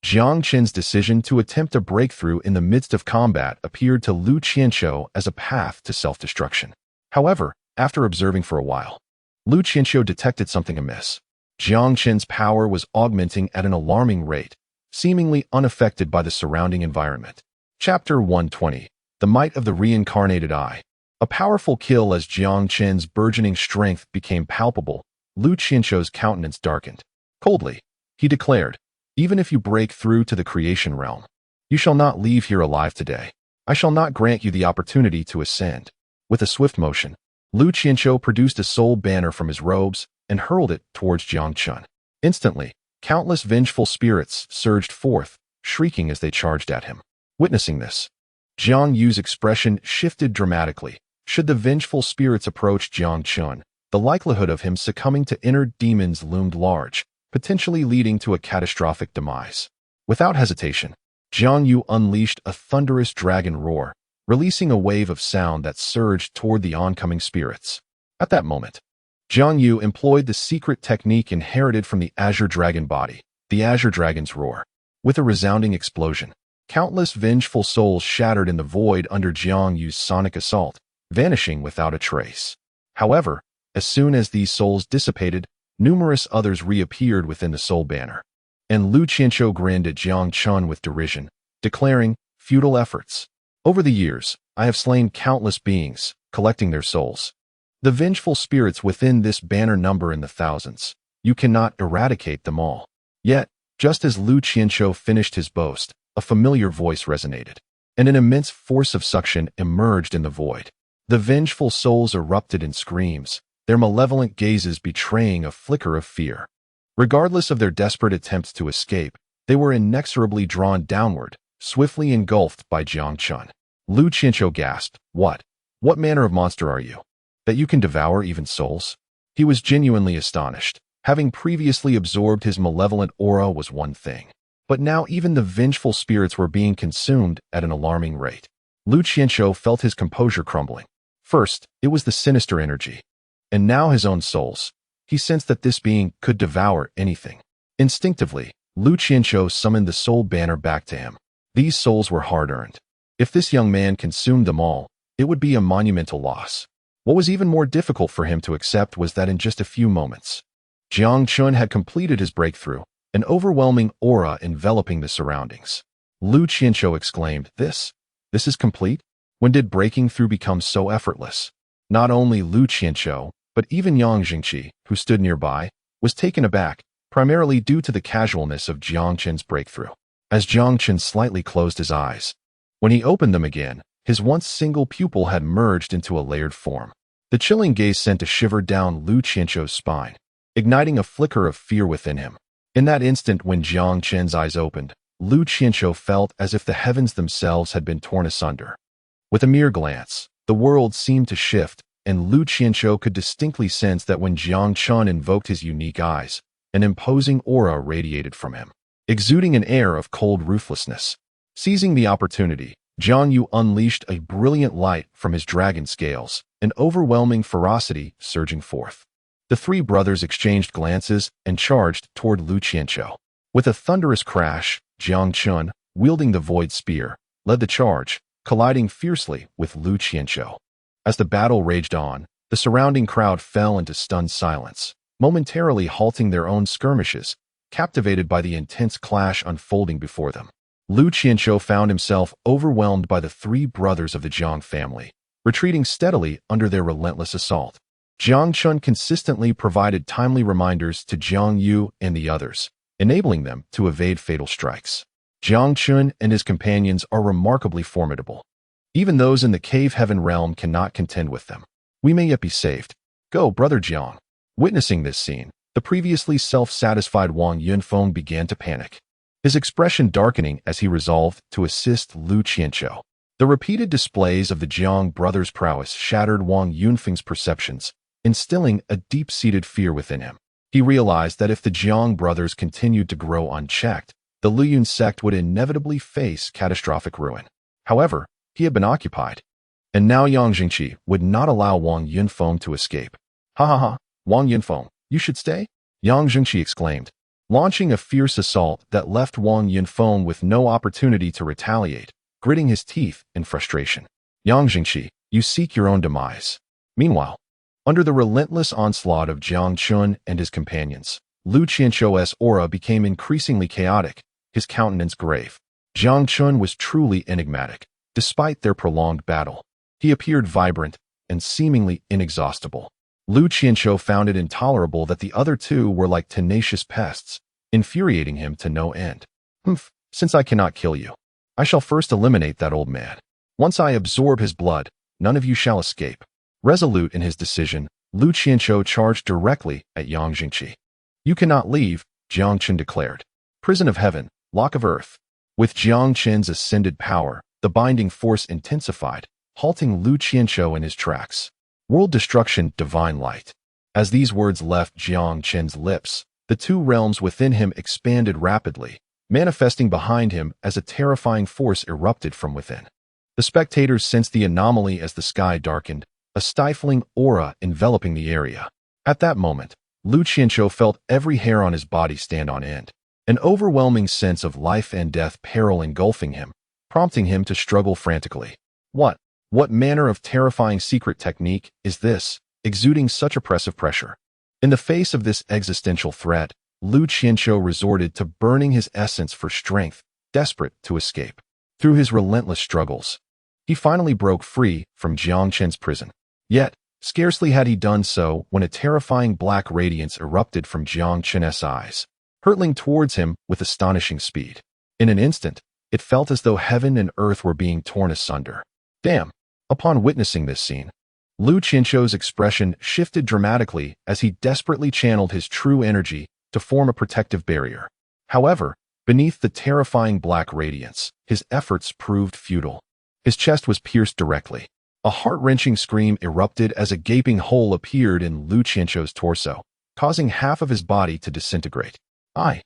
Jiang Chen's decision to attempt a breakthrough in the midst of combat appeared to Lu Qianqiu as a path to self-destruction. However, after observing for a while, Lu Qianqiu detected something amiss. Jiang Chen's power was augmenting at an alarming rate, seemingly unaffected by the surrounding environment. Chapter 120. The Might of the Reincarnated Eye. A powerful kill. As Jiang Chen's burgeoning strength became palpable, Lu Qianqiu's countenance darkened. Coldly, he declared, even if you break through to the creation realm, you shall not leave here alive today. I shall not grant you the opportunity to ascend. With a swift motion, Lu Qianqiu produced a soul banner from his robes and hurled it towards Jiang Chen. Instantly, countless vengeful spirits surged forth, shrieking as they charged at him. Witnessing this, Jiang Yu's expression shifted dramatically. Should the vengeful spirits approach Jiang Chen, the likelihood of him succumbing to inner demons loomed large, potentially leading to a catastrophic demise. Without hesitation, Jiang Yu unleashed a thunderous dragon roar, releasing a wave of sound that surged toward the oncoming spirits. At that moment, Jiang Yu employed the secret technique inherited from the Azure Dragon body, the Azure Dragon's roar. With a resounding explosion, countless vengeful souls shattered in the void under Jiang Yu's sonic assault, vanishing without a trace. However, as soon as these souls dissipated, numerous others reappeared within the soul banner. And Lu Qianqiu grinned at Jiang Chen with derision, declaring, futile efforts. Over the years, I have slain countless beings, collecting their souls. The vengeful spirits within this banner number in the thousands. You cannot eradicate them all. Yet, just as Lu Qianqiu finished his boast, a familiar voice resonated, and an immense force of suction emerged in the void. The vengeful souls erupted in screams, their malevolent gazes betraying a flicker of fear. Regardless of their desperate attempts to escape, they were inexorably drawn downward, swiftly engulfed by Jiang Chen. Lu Qianqiu gasped, What manner of monster are you, that you can devour even souls? He was genuinely astonished. Having previously absorbed his malevolent aura was one thing, but now even the vengeful spirits were being consumed at an alarming rate. Lu Qianzhou felt his composure crumbling. First, it was the sinister energy, and now his own souls. He sensed that this being could devour anything. Instinctively, Lu Qianzhou summoned the soul banner back to him. These souls were hard-earned. If this young man consumed them all, it would be a monumental loss. What was even more difficult for him to accept was that in just a few moments, Jiang Chen had completed his breakthrough, an overwhelming aura enveloping the surroundings. Lu Qianzhou exclaimed, This is complete? When did breaking through become so effortless? Not only Lu Qianzhou, but even Yang Jingqi, who stood nearby, was taken aback, primarily due to the casualness of Jiang Chen's breakthrough. As Jiang Chen slightly closed his eyes, when he opened them again, his once single pupil had merged into a layered form. The chilling gaze sent a shiver down Lu Qianzhou's spine, igniting a flicker of fear within him. In that instant when Jiang Chen's eyes opened, Lu Qianzhou felt as if the heavens themselves had been torn asunder. With a mere glance, the world seemed to shift, and Lu Qianzhou could distinctly sense that when Jiang Chen invoked his unique eyes, an imposing aura radiated from him, exuding an air of cold ruthlessness. Seizing the opportunity, Jiang Yu unleashed a brilliant light from his dragon scales, an overwhelming ferocity surging forth. The three brothers exchanged glances and charged toward Lu Qianzhou. With a thunderous crash, Jiang Chen, wielding the void spear, led the charge, colliding fiercely with Lu Qianzhou. As the battle raged on, the surrounding crowd fell into stunned silence, momentarily halting their own skirmishes, captivated by the intense clash unfolding before them. Lu Qianzhou found himself overwhelmed by the three brothers of the Jiang family, retreating steadily under their relentless assault. Jiang Chen consistently provided timely reminders to Jiang Yu and the others, enabling them to evade fatal strikes. Jiang Chen and his companions are remarkably formidable. Even those in the cave heaven realm cannot contend with them. We may yet be saved. Go, brother Jiang. Witnessing this scene, the previously self-satisfied Wang Yunfeng began to panic, his expression darkening as he resolved to assist Lu Qianzhou. The repeated displays of the Jiang brothers' prowess shattered Wang Yunfeng's perceptions, instilling a deep-seated fear within him. He realized that if the Jiang brothers continued to grow unchecked, the Liyun sect would inevitably face catastrophic ruin. However, he had been occupied, and now Yang Jingqi would not allow Wang Yunfeng to escape. Ha ha ha, Wang Yunfeng, you should stay? Yang Jingqi exclaimed, launching a fierce assault that left Wang Yunfeng with no opportunity to retaliate, gritting his teeth in frustration. Yang Jingqi, you seek your own demise. Meanwhile, under the relentless onslaught of Jiang Chen and his companions, Lu Qianzhou's aura became increasingly chaotic, his countenance grave. Jiang Chen was truly enigmatic. Despite their prolonged battle, he appeared vibrant and seemingly inexhaustible. Lu Qianzhou found it intolerable that the other two were like tenacious pests, infuriating him to no end. Since I cannot kill you, I shall first eliminate that old man. Once I absorb his blood, none of you shall escape. Resolute in his decision, Lu Qianzhou charged directly at Yang Jingqi. You cannot leave, Jiang Chen declared. Prison of heaven, lock of earth. With Jiang Chen's ascended power, the binding force intensified, halting Lu Qianzhou in his tracks. World destruction, divine light. As these words left Jiang Chen's lips, the two realms within him expanded rapidly, manifesting behind him as a terrifying force erupted from within. The spectators sensed the anomaly as the sky darkened, a stifling aura enveloping the area. At that moment, Lu Qianzhou felt every hair on his body stand on end, an overwhelming sense of life and death peril engulfing him, prompting him to struggle frantically. What manner of terrifying secret technique is this, exuding such oppressive pressure? In the face of this existential threat, Lu Qianzhou resorted to burning his essence for strength, desperate to escape. Through his relentless struggles, he finally broke free from Jiang Chen's prison. Yet, scarcely had he done so when a terrifying black radiance erupted from Jiang Chen's eyes, hurtling towards him with astonishing speed. In an instant, it felt as though heaven and earth were being torn asunder. Damn! Upon witnessing this scene, Lu Qianzhou's expression shifted dramatically as he desperately channeled his true energy to form a protective barrier. However, beneath the terrifying black radiance, his efforts proved futile. His chest was pierced directly. A heart-wrenching scream erupted as a gaping hole appeared in Lu Qianqiu's torso, causing half of his body to disintegrate. I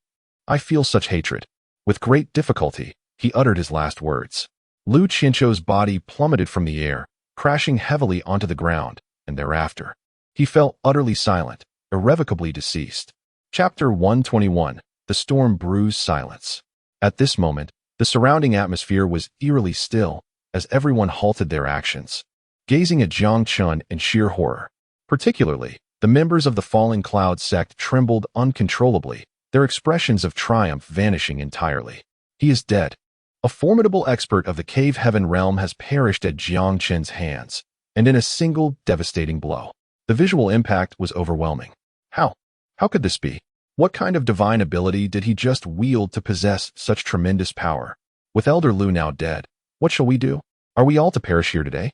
feel such hatred. With great difficulty, he uttered his last words. Lu Qianqiu's body plummeted from the air, crashing heavily onto the ground, and thereafter, he fell utterly silent, irrevocably deceased. Chapter 121. The Storm Brews Silence. At this moment, the surrounding atmosphere was eerily still, as everyone halted their actions, gazing at Jiang Chen in sheer horror. Particularly, the members of the Falling Cloud sect trembled uncontrollably, their expressions of triumph vanishing entirely. He is dead. A formidable expert of the Cave Heaven realm has perished at Jiang Chen's hands, and in a single devastating blow. The visual impact was overwhelming. How could this be? What kind of divine ability did he just wield to possess such tremendous power? With Elder Lu now dead, what shall we do? Are we all to perish here today?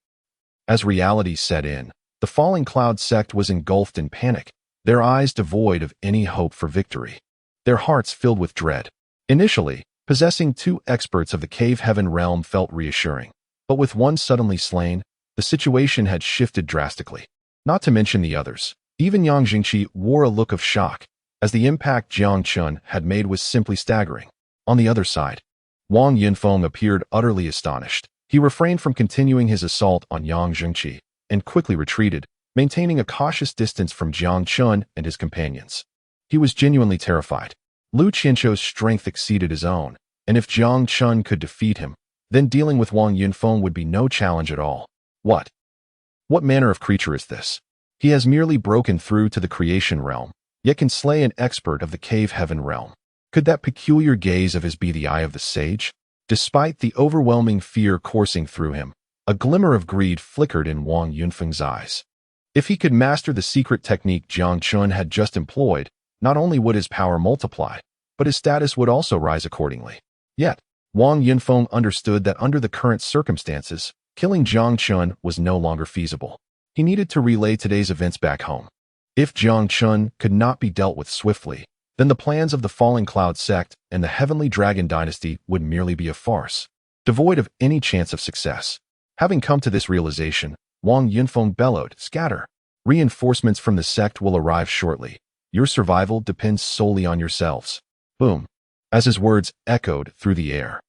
As reality set in, the Falling Cloud sect was engulfed in panic, their eyes devoid of any hope for victory, their hearts filled with dread. Initially, possessing two experts of the Cave Heaven realm felt reassuring, but with one suddenly slain, the situation had shifted drastically. Not to mention the others. Even Yang Jingqi wore a look of shock, as the impact Jiang Chen had made was simply staggering. On the other side, Wang Yunfeng appeared utterly astonished. He refrained from continuing his assault on Yang Jingqi, and quickly retreated, maintaining a cautious distance from Jiang Chen and his companions. He was genuinely terrified. Lu Qianqiu's strength exceeded his own, and if Jiang Chen could defeat him, then dealing with Wang Yunfeng would be no challenge at all. What manner of creature is this? He has merely broken through to the creation realm, yet can slay an expert of the Cave Heaven realm. Could that peculiar gaze of his be the eye of the sage? Despite the overwhelming fear coursing through him, a glimmer of greed flickered in Wang Yunfeng's eyes. If he could master the secret technique Jiang Chen had just employed, not only would his power multiply, but his status would also rise accordingly. Yet, Wang Yunfeng understood that under the current circumstances, killing Jiang Chen was no longer feasible. He needed to relay today's events back home. If Jiang Chen could not be dealt with swiftly, then the plans of the Falling Cloud sect and the Heavenly Dragon dynasty would merely be a farce, devoid of any chance of success. Having come to this realization, Wang Yunfeng bellowed, "Scatter! Reinforcements from the sect will arrive shortly. Your survival depends solely on yourselves." Boom. As his words echoed through the air,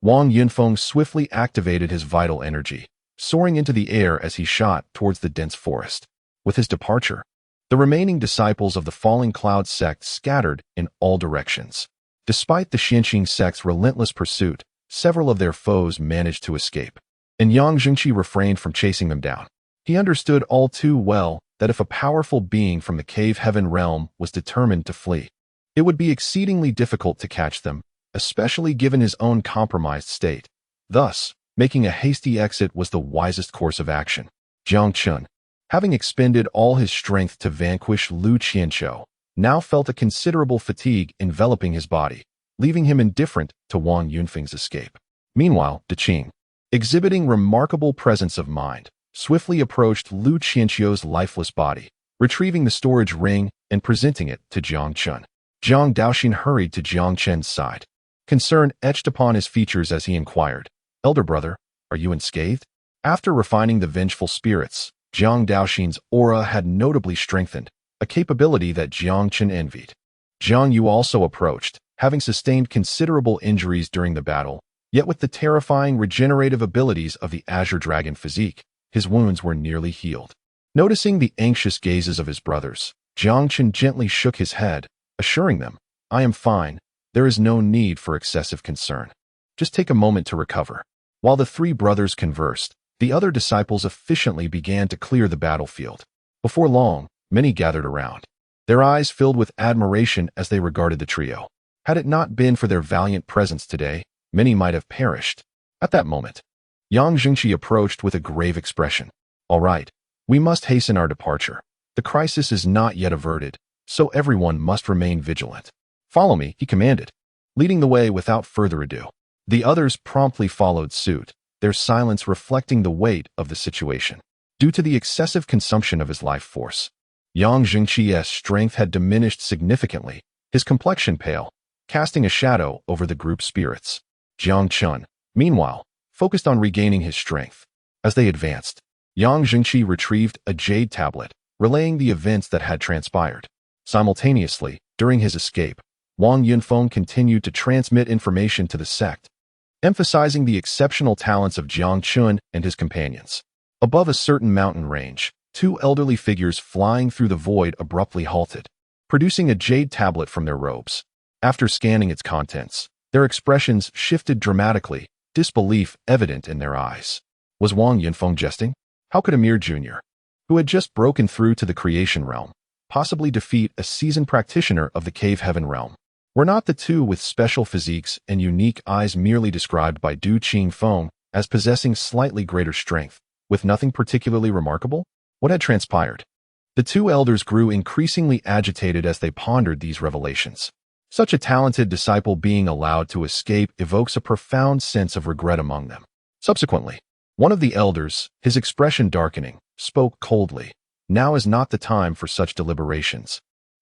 Wang Yunfeng swiftly activated his vital energy, soaring into the air as he shot towards the dense forest. With his departure, the remaining disciples of the Falling Cloud sect scattered in all directions. Despite the Xianqing sect's relentless pursuit, several of their foes managed to escape, and Yang Jingqi refrained from chasing them down. He understood all too well that if a powerful being from the Cave Heaven realm was determined to flee, it would be exceedingly difficult to catch them, especially given his own compromised state. Thus, making a hasty exit was the wisest course of action. Jiang Chen, having expended all his strength to vanquish Lu Qianqiu, now felt a considerable fatigue enveloping his body, leaving him indifferent to Wang Yunfeng's escape. Meanwhile, Deqing, exhibiting remarkable presence of mind, swiftly approached Lu Qianqiu's lifeless body, retrieving the storage ring and presenting it to Jiang Chen. Jiang Daoxin hurried to Jiang Chen's side. Concern etched upon his features as he inquired, "Elder brother, are you unscathed?" After refining the vengeful spirits, Jiang Daoxin's aura had notably strengthened, a capability that Jiang Chen envied. Jiang Yu also approached, having sustained considerable injuries during the battle, yet with the terrifying regenerative abilities of the Azure Dragon physique, his wounds were nearly healed. Noticing the anxious gazes of his brothers, Jiang Chen gently shook his head, assuring them, "I am fine. There is no need for excessive concern. Just take a moment to recover." While the three brothers conversed, the other disciples efficiently began to clear the battlefield. Before long, many gathered around, their eyes filled with admiration as they regarded the trio. Had it not been for their valiant presence today, many might have perished. At that moment, Yang Jingqi approached with a grave expression. "All right, we must hasten our departure. The crisis is not yet averted, so everyone must remain vigilant." "Follow me," he commanded, leading the way without further ado. The others promptly followed suit, their silence reflecting the weight of the situation. Due to the excessive consumption of his life force, Yang Jingqi's strength had diminished significantly, his complexion pale, casting a shadow over the group's spirits. Jiang Chen, meanwhile, focused on regaining his strength. As they advanced, Yang Jingqi retrieved a jade tablet, relaying the events that had transpired. Simultaneously, during his escape, Wang Yunfeng continued to transmit information to the sect, emphasizing the exceptional talents of Jiang Chen and his companions. Above a certain mountain range, two elderly figures flying through the void abruptly halted, producing a jade tablet from their robes. After scanning its contents, their expressions shifted dramatically, disbelief evident in their eyes. Was Wang Yunfeng jesting? How could Amir Jr., who had just broken through to the creation realm, possibly defeat a seasoned practitioner of the cave heaven realm? Were not the two with special physiques and unique eyes merely described by Du Qingfeng as possessing slightly greater strength, with nothing particularly remarkable? What had transpired? The two elders grew increasingly agitated as they pondered these revelations. Such a talented disciple being allowed to escape evokes a profound sense of regret among them. Subsequently, one of the elders, his expression darkening, spoke coldly. Now is not the time for such deliberations.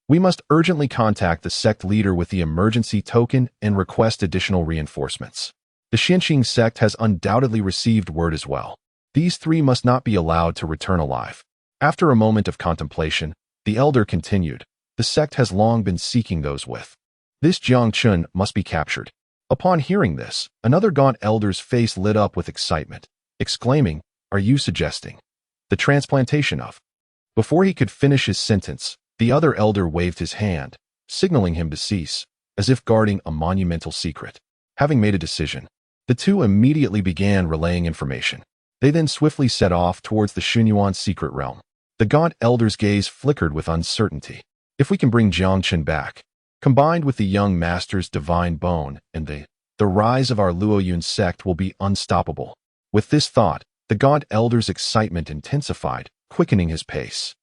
We must urgently contact the sect leader with the emergency token and request additional reinforcements. The Xinqing sect has undoubtedly received word as well. These three must not be allowed to return alive. After a moment of contemplation, the elder continued, the sect has long been seeking those with. This Jiang Chen must be captured. Upon hearing this, another gaunt elder's face lit up with excitement, exclaiming, are you suggesting the transplantation of? Before he could finish his sentence, the other elder waved his hand, signaling him to cease, as if guarding a monumental secret. Having made a decision, the two immediately began relaying information. They then swiftly set off towards the Xunyuan secret realm. The gaunt elder's gaze flickered with uncertainty. If we can bring Jiang Chen back, combined with the young master's divine bone and the rise of our Luoyun sect will be unstoppable. With this thought, the gaunt elder's excitement intensified, quickening his pace,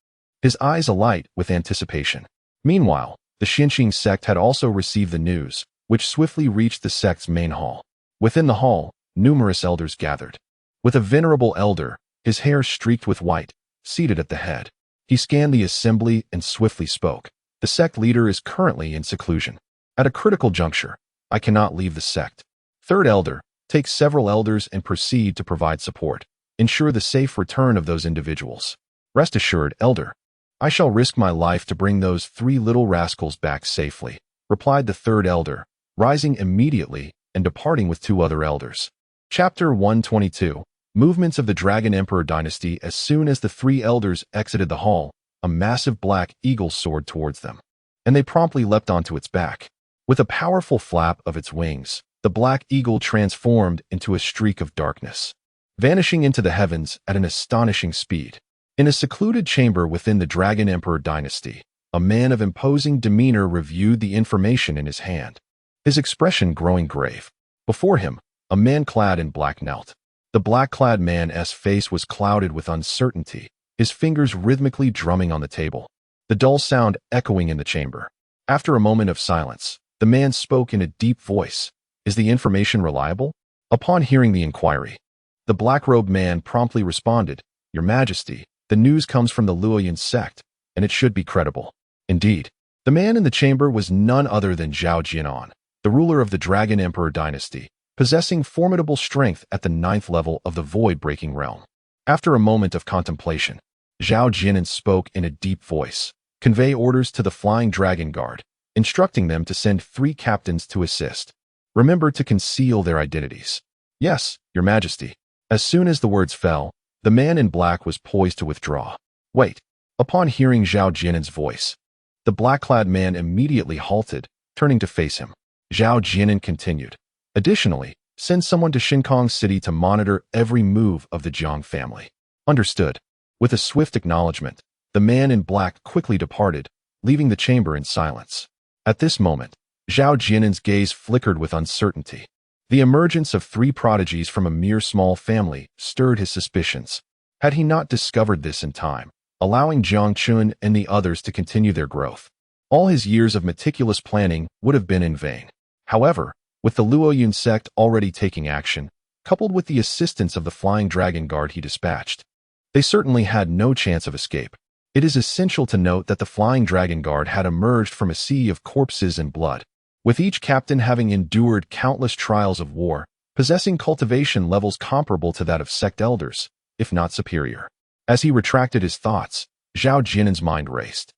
his eyes alight with anticipation. Meanwhile, the Xinqing sect had also received the news, which swiftly reached the sect's main hall. Within the hall, numerous elders gathered. With a venerable elder, his hair streaked with white, seated at the head. He scanned the assembly and swiftly spoke. The sect leader is currently in seclusion. At a critical juncture, I cannot leave the sect. Third elder, take several elders and proceed to provide support. Ensure the safe return of those individuals. Rest assured, elder, I shall risk my life to bring those three little rascals back safely, replied the third elder, rising immediately and departing with two other elders. Chapter 122. Movements of the Dragon Emperor dynasty. As soon as the three elders exited the hall, a massive black eagle soared towards them, and they promptly leapt onto its back. With a powerful flap of its wings, the black eagle transformed into a streak of darkness, vanishing into the heavens at an astonishing speed. In a secluded chamber within the Dragon Emperor dynasty, a man of imposing demeanor reviewed the information in his hand, his expression growing grave. Before him, a man clad in black knelt. The black-clad man's face was clouded with uncertainty, his fingers rhythmically drumming on the table, the dull sound echoing in the chamber. After a moment of silence, the man spoke in a deep voice. Is the information reliable? Upon hearing the inquiry, the black-robed man promptly responded, Your Majesty, the news comes from the Luoyun sect, and it should be credible. Indeed, the man in the chamber was none other than Zhao Jianan, the ruler of the Dragon Emperor dynasty, possessing formidable strength at the 9th level of the void-breaking realm. After a moment of contemplation, Zhao Jianan spoke in a deep voice. Convey orders to the Flying Dragon Guard, instructing them to send 3 captains to assist. Remember to conceal their identities. Yes, Your Majesty. As soon as the words fell, the man in black was poised to withdraw. Wait. Upon hearing Zhao Jianan's voice, the black-clad man immediately halted, turning to face him. Zhao Jianan continued. Additionally, send someone to Shinkong City to monitor every move of the Jiang family. Understood. With a swift acknowledgement, the man in black quickly departed, leaving the chamber in silence. At this moment, Zhao Jianan's gaze flickered with uncertainty. The emergence of 3 prodigies from a mere small family stirred his suspicions. Had he not discovered this in time, allowing Jiang Chen and the others to continue their growth, all his years of meticulous planning would have been in vain. However, with the Luoyun sect already taking action, coupled with the assistance of the Flying Dragon Guard he dispatched, they certainly had no chance of escape. It is essential to note that the Flying Dragon Guard had emerged from a sea of corpses and blood, with each captain having endured countless trials of war, possessing cultivation levels comparable to that of sect elders, if not superior. As he retracted his thoughts, Zhao Jian's mind raced.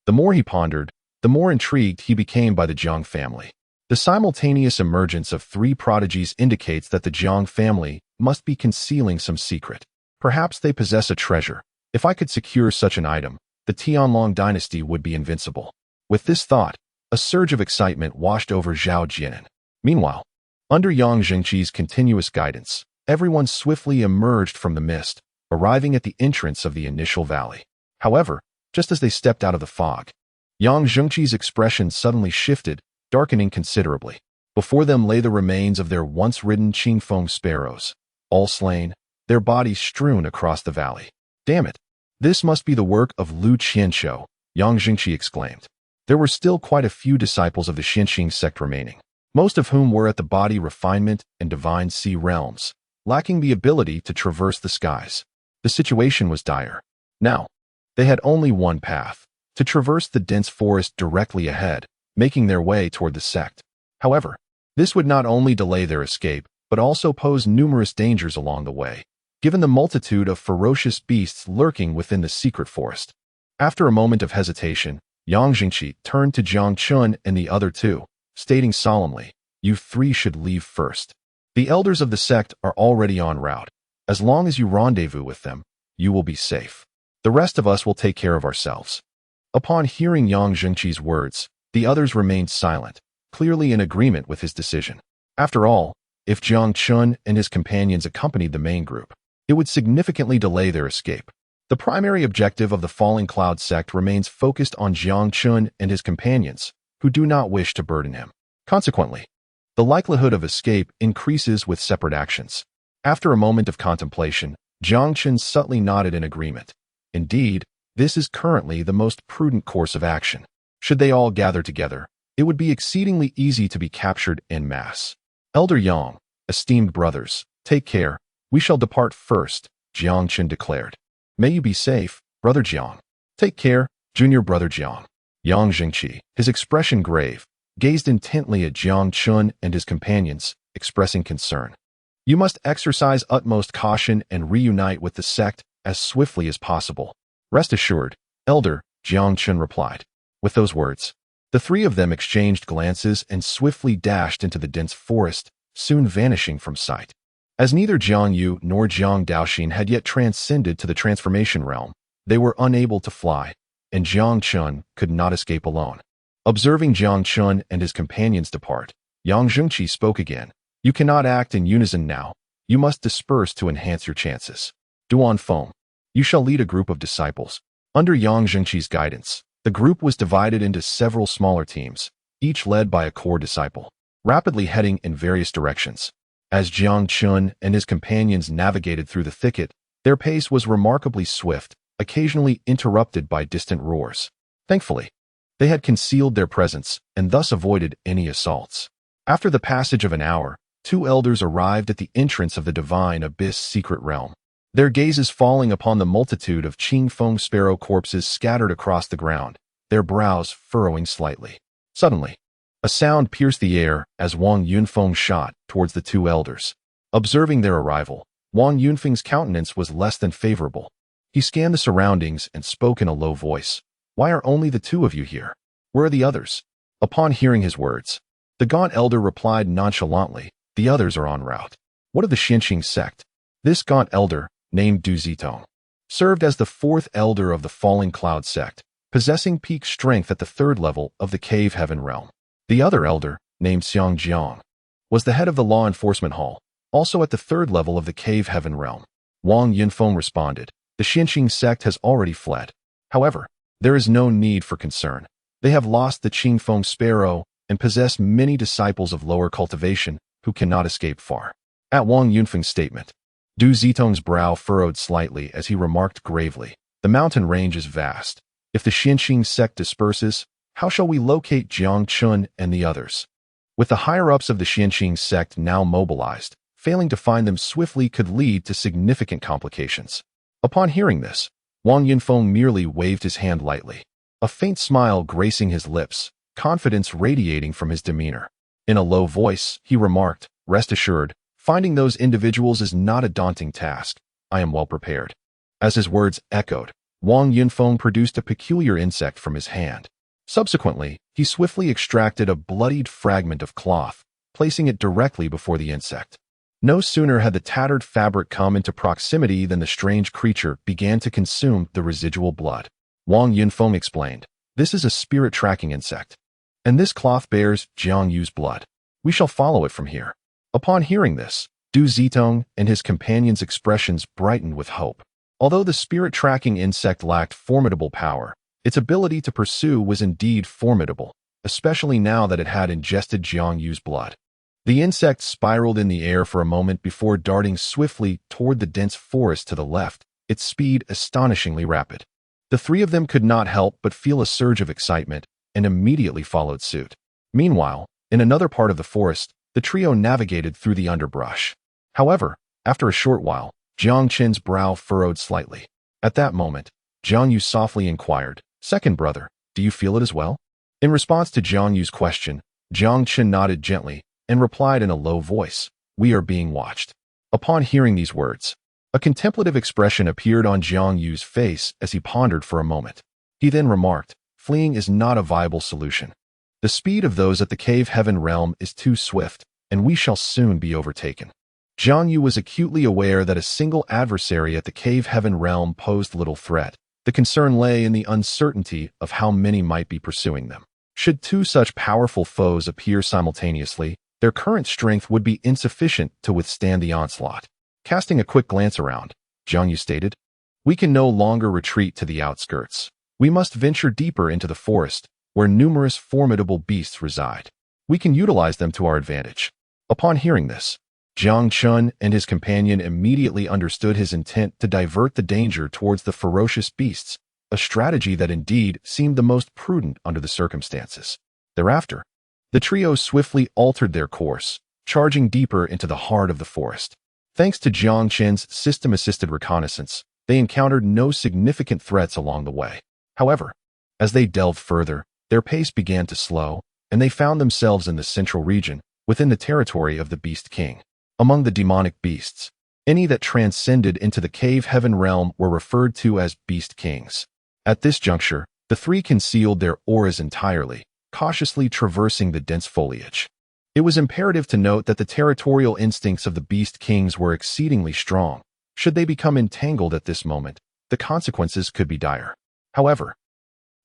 The more he pondered, the more intrigued he became by the Jiang family. The simultaneous emergence of three prodigies indicates that the Jiang family must be concealing some secret. Perhaps they possess a treasure. If I could secure such an item, the Tianlong dynasty would be invincible. With this thought, a surge of excitement washed over Zhao Jian. Meanwhile, under Yang Zhengqi's continuous guidance, everyone swiftly emerged from the mist, arriving at the entrance of the initial valley. However, just as they stepped out of the fog, Yang Zhengqi's expression suddenly shifted, darkening considerably. Before them lay the remains of their once-ridden Qingfeng sparrows, all slain, their bodies strewn across the valley. Damn it! This must be the work of Lu Qianqiu, Yang Zhengqi exclaimed. There were still quite a few disciples of the Xianxing sect remaining, most of whom were at the body refinement and divine sea realms, lacking the ability to traverse the skies. The situation was dire. Now, they had only one path, to traverse the dense forest directly ahead, making their way toward the sect. However, this would not only delay their escape, but also pose numerous dangers along the way, given the multitude of ferocious beasts lurking within the secret forest. After a moment of hesitation, Yang Zhengqi turned to Jiang Chen and the other two, stating solemnly, "You three should leave first. The elders of the sect are already en route. As long as you rendezvous with them, you will be safe. The rest of us will take care of ourselves." Upon hearing Yang Zhengqi's words, the others remained silent, clearly in agreement with his decision. After all, if Jiang Chen and his companions accompanied the main group, it would significantly delay their escape. The primary objective of the Falling Cloud sect remains focused on Jiang Chen and his companions, who do not wish to burden him. Consequently, the likelihood of escape increases with separate actions. After a moment of contemplation, Jiang Chen subtly nodded in agreement. Indeed, this is currently the most prudent course of action. Should they all gather together, it would be exceedingly easy to be captured en masse. Elder Yang, esteemed brothers, take care. We shall depart first, Jiang Chen declared. May you be safe, brother Jiang. Take care, junior brother Jiang. Yang Zhengqi, his expression grave, gazed intently at Jiang Chen and his companions, expressing concern. You must exercise utmost caution and reunite with the sect as swiftly as possible. Rest assured, Elder, Jiang Chen replied. With those words, the three of them exchanged glances and swiftly dashed into the dense forest, soon vanishing from sight. As neither Jiang Yu nor Jiang Daoxin had yet transcended to the transformation realm, they were unable to fly, and Jiang Chen could not escape alone. Observing Jiang Chen and his companions depart, Yang Zhengqi spoke again. You cannot act in unison now. You must disperse to enhance your chances. Duan Feng, you shall lead a group of disciples. Under Yang Zhengqi's guidance, the group was divided into several smaller teams, each led by a core disciple, rapidly heading in various directions. As Jiang Chen and his companions navigated through the thicket, their pace was remarkably swift, occasionally interrupted by distant roars. Thankfully, they had concealed their presence and thus avoided any assaults. After the passage of an hour, two elders arrived at the entrance of the Divine Abyss secret realm, their gazes falling upon the multitude of Qingfeng sparrow corpses scattered across the ground, their brows furrowing slightly. Suddenly, a sound pierced the air as Wang Yunfeng shot towards the two elders. Observing their arrival, Wang Yunfeng's countenance was less than favorable. He scanned the surroundings and spoke in a low voice. Why are only the two of you here? Where are the others? Upon hearing his words, the gaunt elder replied nonchalantly, the others are en route. What of the Xianxing sect? This gaunt elder, named Du Zitong, served as the fourth elder of the Falling Cloud sect, possessing peak strength at the third level of the Cave Heaven realm. The other elder, named Xiang Jiang, was the head of the Law Enforcement Hall, also at the third level of the Cave Heaven realm. Wang Yunfeng responded, the Xianxing sect has already fled. However, there is no need for concern. They have lost the Qingfeng sparrow and possess many disciples of lower cultivation who cannot escape far. At Wang Yunfeng's statement, Du Zitong's brow furrowed slightly as he remarked gravely, the mountain range is vast. If the Xianxing sect disperses, how shall we locate Jiang Chen and the others? With the higher-ups of the Xianxing sect now mobilized, failing to find them swiftly could lead to significant complications. Upon hearing this, Wang Yunfeng merely waved his hand lightly, a faint smile gracing his lips, confidence radiating from his demeanor. In a low voice, he remarked, rest assured, finding those individuals is not a daunting task. I am well prepared. As his words echoed, Wang Yunfeng produced a peculiar insect from his hand. Subsequently, he swiftly extracted a bloodied fragment of cloth, placing it directly before the insect. No sooner had the tattered fabric come into proximity than the strange creature began to consume the residual blood. Wang Yunfeng explained, "This is a spirit-tracking insect, and this cloth bears Jiang Yu's blood. We shall follow it from here." Upon hearing this, Du Zitong and his companions' expressions brightened with hope. Although the spirit-tracking insect lacked formidable power, its ability to pursue was indeed formidable, especially now that it had ingested Jiang Yu's blood. The insect spiraled in the air for a moment before darting swiftly toward the dense forest to the left, its speed astonishingly rapid. The three of them could not help but feel a surge of excitement and immediately followed suit. Meanwhile, in another part of the forest, the trio navigated through the underbrush. However, after a short while, Jiang Chen's brow furrowed slightly. At that moment, Jiang Yu softly inquired, "Second brother, do you feel it as well?" In response to Jiang Yu's question, Jiang Chen nodded gently and replied in a low voice, "We are being watched." Upon hearing these words, a contemplative expression appeared on Jiang Yu's face as he pondered for a moment. He then remarked, "Fleeing is not a viable solution. The speed of those at the cave heaven realm is too swift, and we shall soon be overtaken." Jiang Yu was acutely aware that a single adversary at the cave heaven realm posed little threat. The concern lay in the uncertainty of how many might be pursuing them. Should two such powerful foes appear simultaneously, their current strength would be insufficient to withstand the onslaught. Casting a quick glance around, Jiang Yu stated, "We can no longer retreat to the outskirts. We must venture deeper into the forest, where numerous formidable beasts reside. We can utilize them to our advantage." Upon hearing this, Jiang Chen and his companion immediately understood his intent to divert the danger towards the ferocious beasts, a strategy that indeed seemed the most prudent under the circumstances. Thereafter, the trio swiftly altered their course, charging deeper into the heart of the forest. Thanks to Jiang Chen's system-assisted reconnaissance, they encountered no significant threats along the way. However, as they delved further, their pace began to slow, and they found themselves in the central region, within the territory of the Beast King. Among the demonic beasts, any that transcended into the cave heaven realm were referred to as Beast Kings. At this juncture, the three concealed their auras entirely, cautiously traversing the dense foliage. It was imperative to note that the territorial instincts of the Beast Kings were exceedingly strong. Should they become entangled at this moment, the consequences could be dire. However,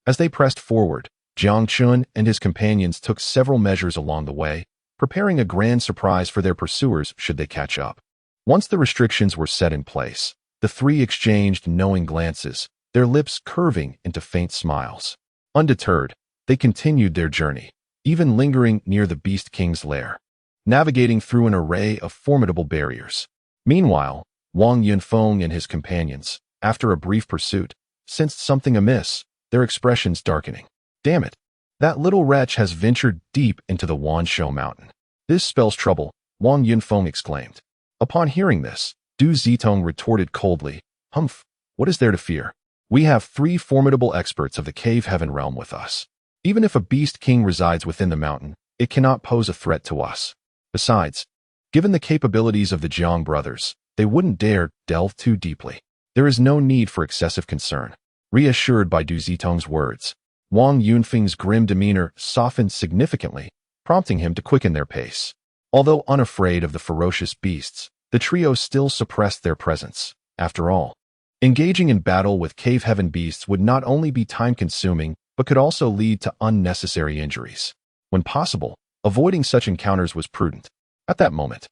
as they pressed forward, Jiang Chen and his companions took several measures along the way, preparing a grand surprise for their pursuers should they catch up. Once the restrictions were set in place, the three exchanged knowing glances, their lips curving into faint smiles. Undeterred, they continued their journey, even lingering near the Beast King's lair, navigating through an array of formidable barriers. Meanwhile, Wang Yunfeng and his companions, after a brief pursuit, sensed something amiss, their expressions darkening. "Damn it! That little wretch has ventured deep into the Wanshou mountain. This spells trouble," Wang Yunfeng exclaimed. Upon hearing this, Du Zitong retorted coldly, "Humph, what is there to fear? We have three formidable experts of the cave heaven realm with us. Even if a Beast King resides within the mountain, it cannot pose a threat to us. Besides, given the capabilities of the Jiang brothers, they wouldn't dare delve too deeply. There is no need for excessive concern." Reassured by Du Zitong's words, Wang Yunfeng's grim demeanor softened significantly, prompting him to quicken their pace. Although unafraid of the ferocious beasts, the trio still suppressed their presence. After all, engaging in battle with cave heaven beasts would not only be time-consuming, but could also lead to unnecessary injuries. When possible, avoiding such encounters was prudent. At that moment,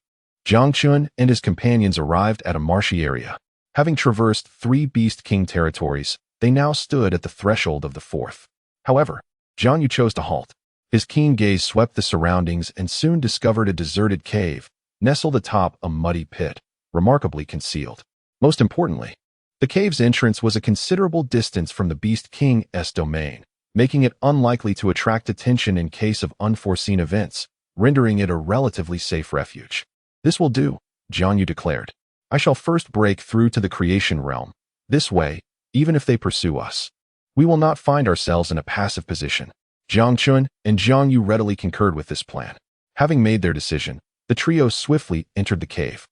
Jiang Chen and his companions arrived at a marshy area. Having traversed 3 Beast King territories, they now stood at the threshold of the 4th. However, Jiang Yu chose to halt. His keen gaze swept the surroundings and soon discovered a deserted cave, nestled atop a muddy pit, remarkably concealed. Most importantly, the cave's entrance was a considerable distance from the Beast King's domain, making it unlikely to attract attention in case of unforeseen events, rendering it a relatively safe refuge. "This will do," Jiang Yu declared. "I shall first break through to the creation realm. This way, even if they pursue us, we will not find ourselves in a passive position." Jiang Chen and Jiang Yu readily concurred with this plan. Having made their decision, the trio swiftly entered the cave.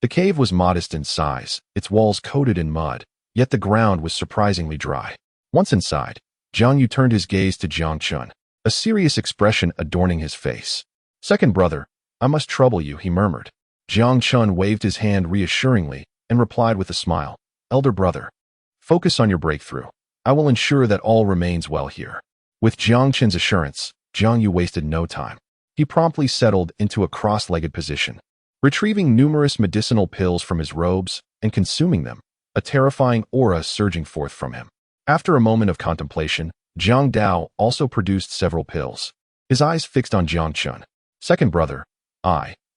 The cave was modest in size, its walls coated in mud, yet the ground was surprisingly dry. Once inside, Jiang Yu turned his gaze to Jiang Chen, a serious expression adorning his face. "Second brother, I must trouble you," he murmured. Jiang Chen waved his hand reassuringly and replied with a smile, "Elder brother, focus on your breakthrough. I will ensure that all remains well here." With Jiang Chen's assurance, Jiang Yu wasted no time. He promptly settled into a cross-legged position, retrieving numerous medicinal pills from his robes and consuming them, a terrifying aura surging forth from him. After a moment of contemplation, Jiang Dao also produced several pills, his eyes fixed on Jiang Chen. "Second brother,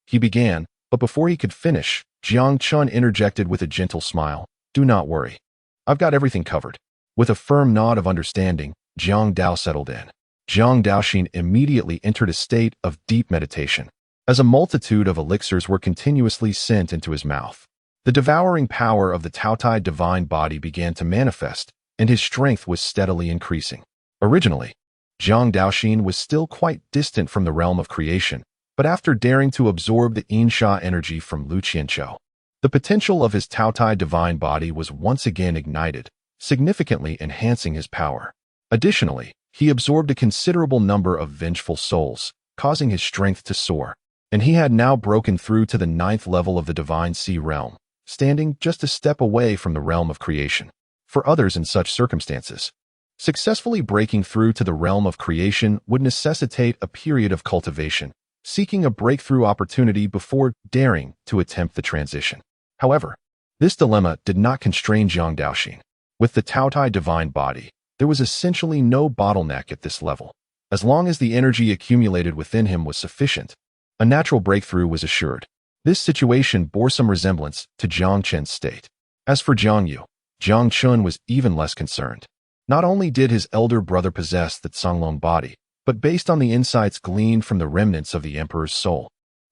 he began, but before he could finish, Jiang Chen interjected with a gentle smile, "Do not worry. I've got everything covered." With a firm nod of understanding, Jiang Dao settled in. Jiang Daoxin immediately entered a state of deep meditation, as a multitude of elixirs were continuously sent into his mouth. The devouring power of the Taotie Divine Body began to manifest, and his strength was steadily increasing. Originally, Jiang Daoxin was still quite distant from the realm of creation, but after daring to absorb the Yinsha energy from Lu Qianqiu, the potential of his Taotie Divine Body was once again ignited, significantly enhancing his power. Additionally, he absorbed a considerable number of vengeful souls, causing his strength to soar, and he had now broken through to the 9th level of the Divine Sea realm, standing just a step away from the realm of creation. For others in such circumstances, successfully breaking through to the realm of creation would necessitate a period of cultivation, seeking a breakthrough opportunity before daring to attempt the transition. However, this dilemma did not constrain Jiang Daoxin. With the Taotie Divine Body, there was essentially no bottleneck at this level. As long as the energy accumulated within him was sufficient, a natural breakthrough was assured. This situation bore some resemblance to Jiang Chen's state. As for Jiang Yu, Jiang Chen was even less concerned. Not only did his elder brother possess the Canglong body, but based on the insights gleaned from the remnants of the emperor's soul,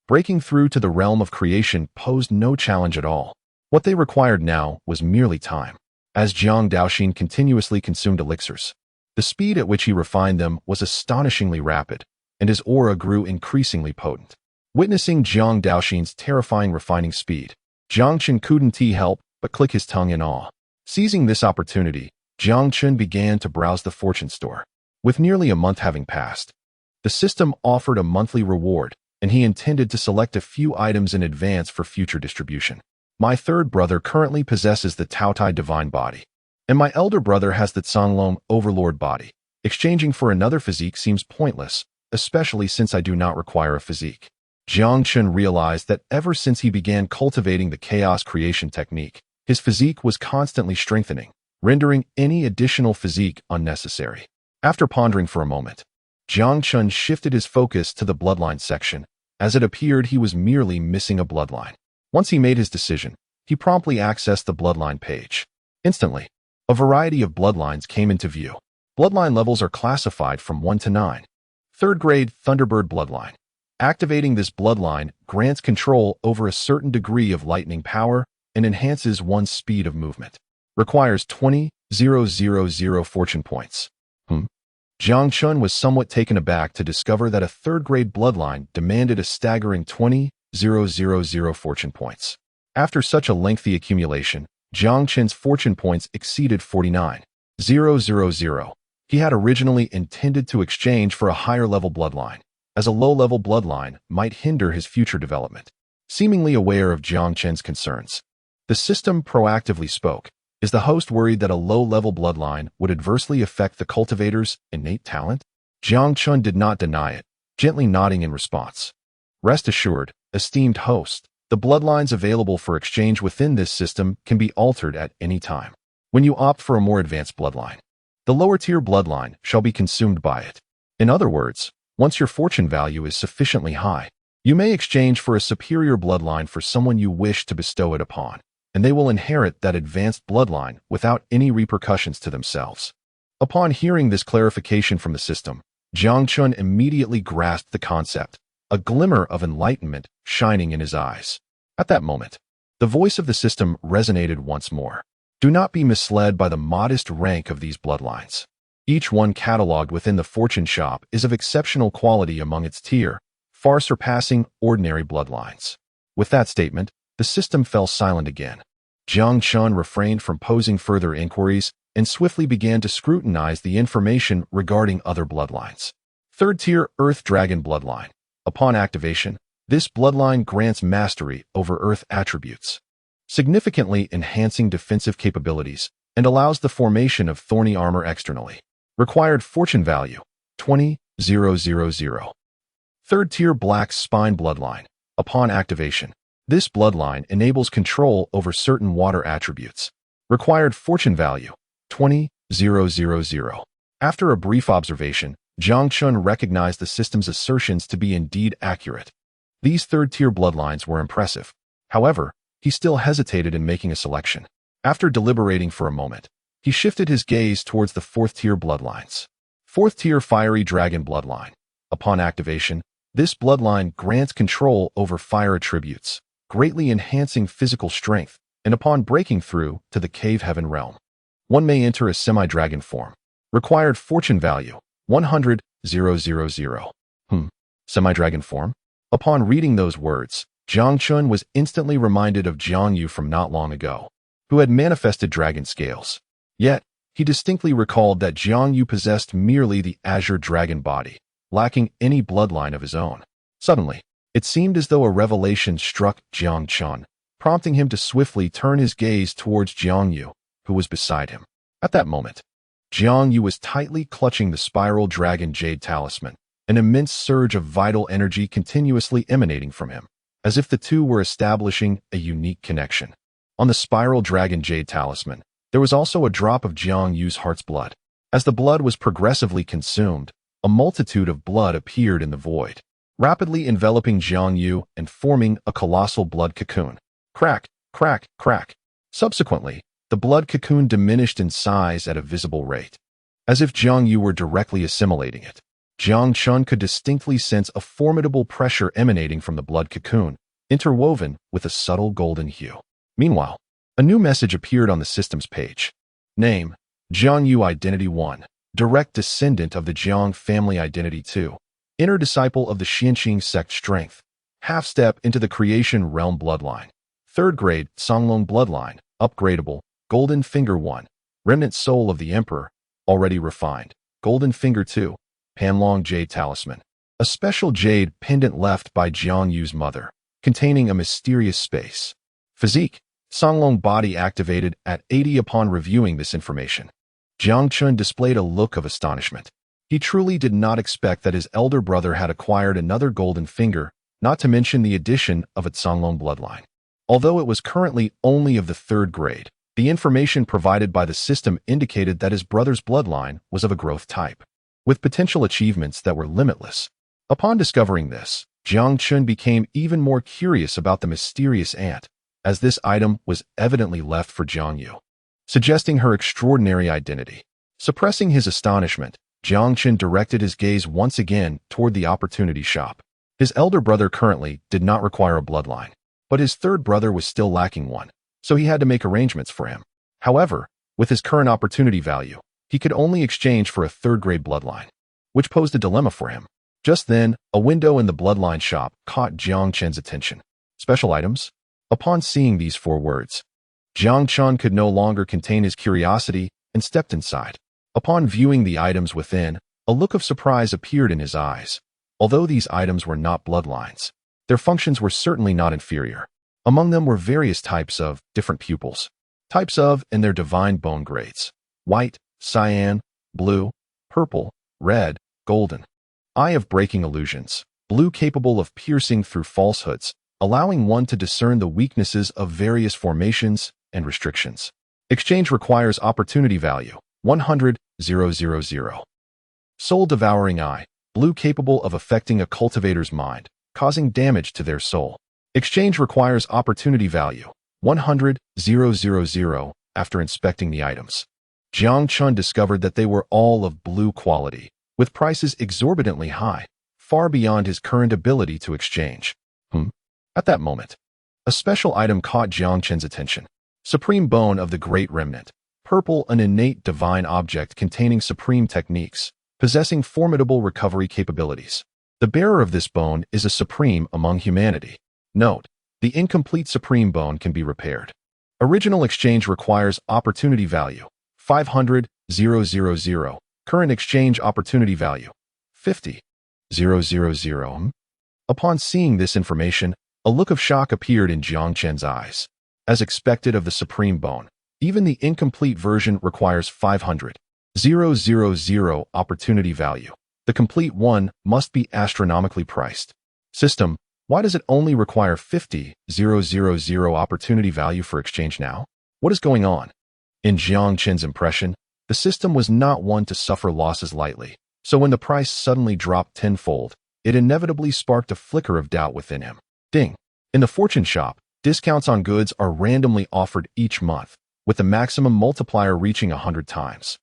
breaking through to the realm of creation posed no challenge at all. What they required now was merely time. As Jiang Daoxin continuously consumed elixirs, the speed at which he refined them was astonishingly rapid, and his aura grew increasingly potent. Witnessing Jiang Daoxin's terrifying refining speed, Jiang Chen couldn't help but click his tongue in awe. Seizing this opportunity, Jiang Chen began to browse the fortune store. With nearly a month having passed, the system offered a monthly reward, and he intended to select a few items in advance for future distribution. "My third brother currently possesses the Taotie Divine Body, and my elder brother has the Canglong Overlord Body. Exchanging for another physique seems pointless, especially since I do not require a physique." Jiang Chen realized that ever since he began cultivating the chaos creation technique, his physique was constantly strengthening, rendering any additional physique unnecessary. After pondering for a moment, Jiang Chen shifted his focus to the bloodline section, as it appeared he was merely missing a bloodline. Once he made his decision, he promptly accessed the bloodline page. Instantly, a variety of bloodlines came into view. Bloodline levels are classified from 1 to 9. Third grade Thunderbird bloodline. Activating this bloodline grants control over a certain degree of lightning power and enhances one's speed of movement. Requires 20,000 fortune points. Jiang Chen was somewhat taken aback to discover that a third-grade bloodline demanded a staggering 20,000 fortune points. After such a lengthy accumulation, Jiang Chen's fortune points exceeded 49,000. He had originally intended to exchange for a higher-level bloodline, as a low-level bloodline might hinder his future development. Seemingly aware of Jiang Chen's concerns, the system proactively spoke. Is the host worried that a low-level bloodline would adversely affect the cultivator's innate talent? Jiang Chen did not deny it, gently nodding in response. Rest assured, esteemed host, the bloodlines available for exchange within this system can be altered at any time. When you opt for a more advanced bloodline, the lower-tier bloodline shall be consumed by it. In other words, once your fortune value is sufficiently high, you may exchange for a superior bloodline for someone you wish to bestow it upon, and they will inherit that advanced bloodline without any repercussions to themselves. Upon hearing this clarification from the system, Jiang Chen immediately grasped the concept, a glimmer of enlightenment shining in his eyes. At that moment, the voice of the system resonated once more. Do not be misled by the modest rank of these bloodlines. Each one cataloged within the fortune shop is of exceptional quality among its tier, far surpassing ordinary bloodlines. With that statement, the system fell silent again. Jiang Chen refrained from posing further inquiries and swiftly began to scrutinize the information regarding other bloodlines. Third-tier Earth Dragon Bloodline. Upon activation, this bloodline grants mastery over Earth attributes, significantly enhancing defensive capabilities, and allows the formation of thorny armor externally. Required fortune value, 20,000. Third-tier Black Spine Bloodline. Upon activation, this bloodline enables control over certain water attributes. Required fortune value, 20,000. After a brief observation, Jiang Chen recognized the system's assertions to be indeed accurate. These third-tier bloodlines were impressive. However, he still hesitated in making a selection. After deliberating for a moment, he shifted his gaze towards the fourth-tier bloodlines. Fourth-tier Fiery Dragon Bloodline. Upon activation, this bloodline grants control over fire attributes, greatly enhancing physical strength, and upon breaking through to the Cave Heaven realm, one may enter a semi-dragon form. Required fortune value, 100,000. Semi-dragon form? Upon reading those words, Jiang Chen was instantly reminded of Jiang Yu from not long ago, who had manifested dragon scales. Yet, he distinctly recalled that Jiang Yu possessed merely the azure dragon body, lacking any bloodline of his own. Suddenly, it seemed as though a revelation struck Jiang Chen, prompting him to swiftly turn his gaze towards Jiang Yu, who was beside him. At that moment, Jiang Yu was tightly clutching the spiral dragon jade talisman, an immense surge of vital energy continuously emanating from him, as if the two were establishing a unique connection. On the spiral dragon jade talisman, there was also a drop of Jiang Yu's heart's blood. As the blood was progressively consumed, a multitude of blood appeared in the void, rapidly enveloping Jiang Yu and forming a colossal blood cocoon. Crack, crack, crack. Subsequently, the blood cocoon diminished in size at a visible rate. As if Jiang Yu were directly assimilating it, Jiang Chen could distinctly sense a formidable pressure emanating from the blood cocoon, interwoven with a subtle golden hue. Meanwhile, a new message appeared on the system's page. Name, Jiang Yu Identity 1, direct descendant of the Jiang family. Identity 2, inner disciple of the Tianxiang sect. Strength, half step into the creation realm bloodline. Third grade, Songlong bloodline, upgradable, golden finger 1, remnant soul of the emperor, already refined, golden finger 2, Panlong jade talisman, a special jade pendant left by Jiang Yu's mother, containing a mysterious space. Physique, Songlong body activated at 80. Upon reviewing this information, Jiang Chen displayed a look of astonishment. He truly did not expect that his elder brother had acquired another golden finger, not to mention the addition of a Songlong bloodline. Although it was currently only of the third grade, the information provided by the system indicated that his brother's bloodline was of a growth type, with potential achievements that were limitless. Upon discovering this, Jiang Chen became even more curious about the mysterious ant, as this item was evidently left for Jiang Yu, suggesting her extraordinary identity. Suppressing his astonishment, Jiang Chen directed his gaze once again toward the opportunity shop. His elder brother currently did not require a bloodline, but his third brother was still lacking one, so he had to make arrangements for him. However, with his current opportunity value, he could only exchange for a third-grade bloodline, which posed a dilemma for him. Just then, a window in the bloodline shop caught Jiang Chen's attention. Special items? Upon seeing these 4 words, Jiang Chen could no longer contain his curiosity and stepped inside. Upon viewing the items within, a look of surprise appeared in his eyes. Although these items were not bloodlines, their functions were certainly not inferior. Among them were various types of different pupils, types of and their divine bone grades: white, cyan, blue, purple, red, golden. Eye of breaking illusions, blue capable of piercing through falsehoods, allowing one to discern the weaknesses of various formations and restrictions. Exchange requires opportunity value, 100,000. Soul devouring eye, blue capable of affecting a cultivator's mind, causing damage to their soul. Exchange requires opportunity value, 100,000. After inspecting the items, Jiang Chen discovered that they were all of blue quality, with prices exorbitantly high, far beyond his current ability to exchange. At that moment, a special item caught Jiang Chen's attention. Supreme Bone of the Great Remnant, purple, an innate divine object containing supreme techniques, possessing formidable recovery capabilities. The bearer of this bone is a supreme among humanity. Note, the incomplete supreme bone can be repaired. Original exchange requires opportunity value 500,000. Current exchange opportunity value 50,000. Upon seeing this information, a look of shock appeared in Jiang Chen's eyes. As expected of the supreme bone, even the incomplete version requires 500,000 opportunity value. The complete one must be astronomically priced. System, why does it only require 50,000 opportunity value for exchange now? What is going on? In Jiang Chen's impression, the system was not one to suffer losses lightly, so when the price suddenly dropped tenfold, it inevitably sparked a flicker of doubt within him. Ding! In the fortune shop, discounts on goods are randomly offered each month, with the maximum multiplier reaching 100 times.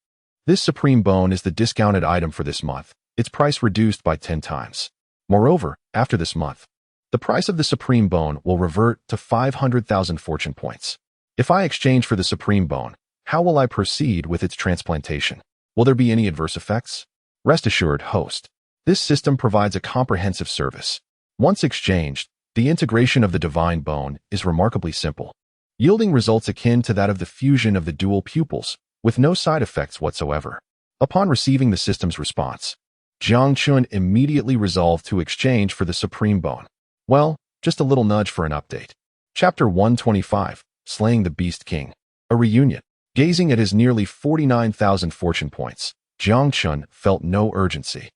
This supreme bone is the discounted item for this month, its price reduced by 10 times. Moreover, after this month, the price of the supreme bone will revert to 500,000 fortune points. If I exchange for the supreme bone, how will I proceed with its transplantation? Will there be any adverse effects? Rest assured, host. This system provides a comprehensive service. Once exchanged, the integration of the divine bone is remarkably simple, yielding results akin to that of the fusion of the dual pupils, with no side effects whatsoever. Upon receiving the system's response, Jiang Chen immediately resolved to exchange for the supreme bone. Well, just a little nudge for an update. Chapter 125, Slaying the Beast King. A reunion. Gazing at his nearly 49,000 fortune points, Jiang Chen felt no urgency.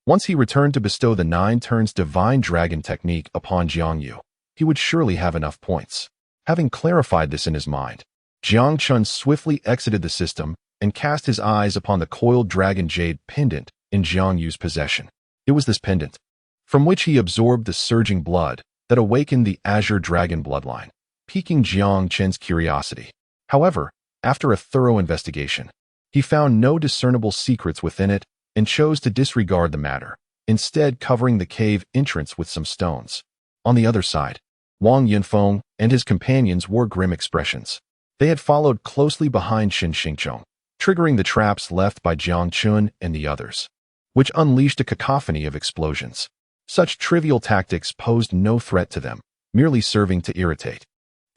Once he returned to bestow the 9 turns divine dragon technique upon Jiang Yu, he would surely have enough points. Having clarified this in his mind, Jiang Chen swiftly exited the system and cast his eyes upon the coiled dragon jade pendant in Jiang Yu's possession. It was this pendant, from which he absorbed the surging blood, that awakened the azure dragon bloodline, piquing Jiang Chen's curiosity. However, after a thorough investigation, he found no discernible secrets within it and chose to disregard the matter, instead covering the cave entrance with some stones. On the other side, Wang Yunfeng and his companions wore grim expressions. They had followed closely behind Shen Xingqiong, triggering the traps left by Jiang Chen and the others, which unleashed a cacophony of explosions. Such trivial tactics posed no threat to them, merely serving to irritate.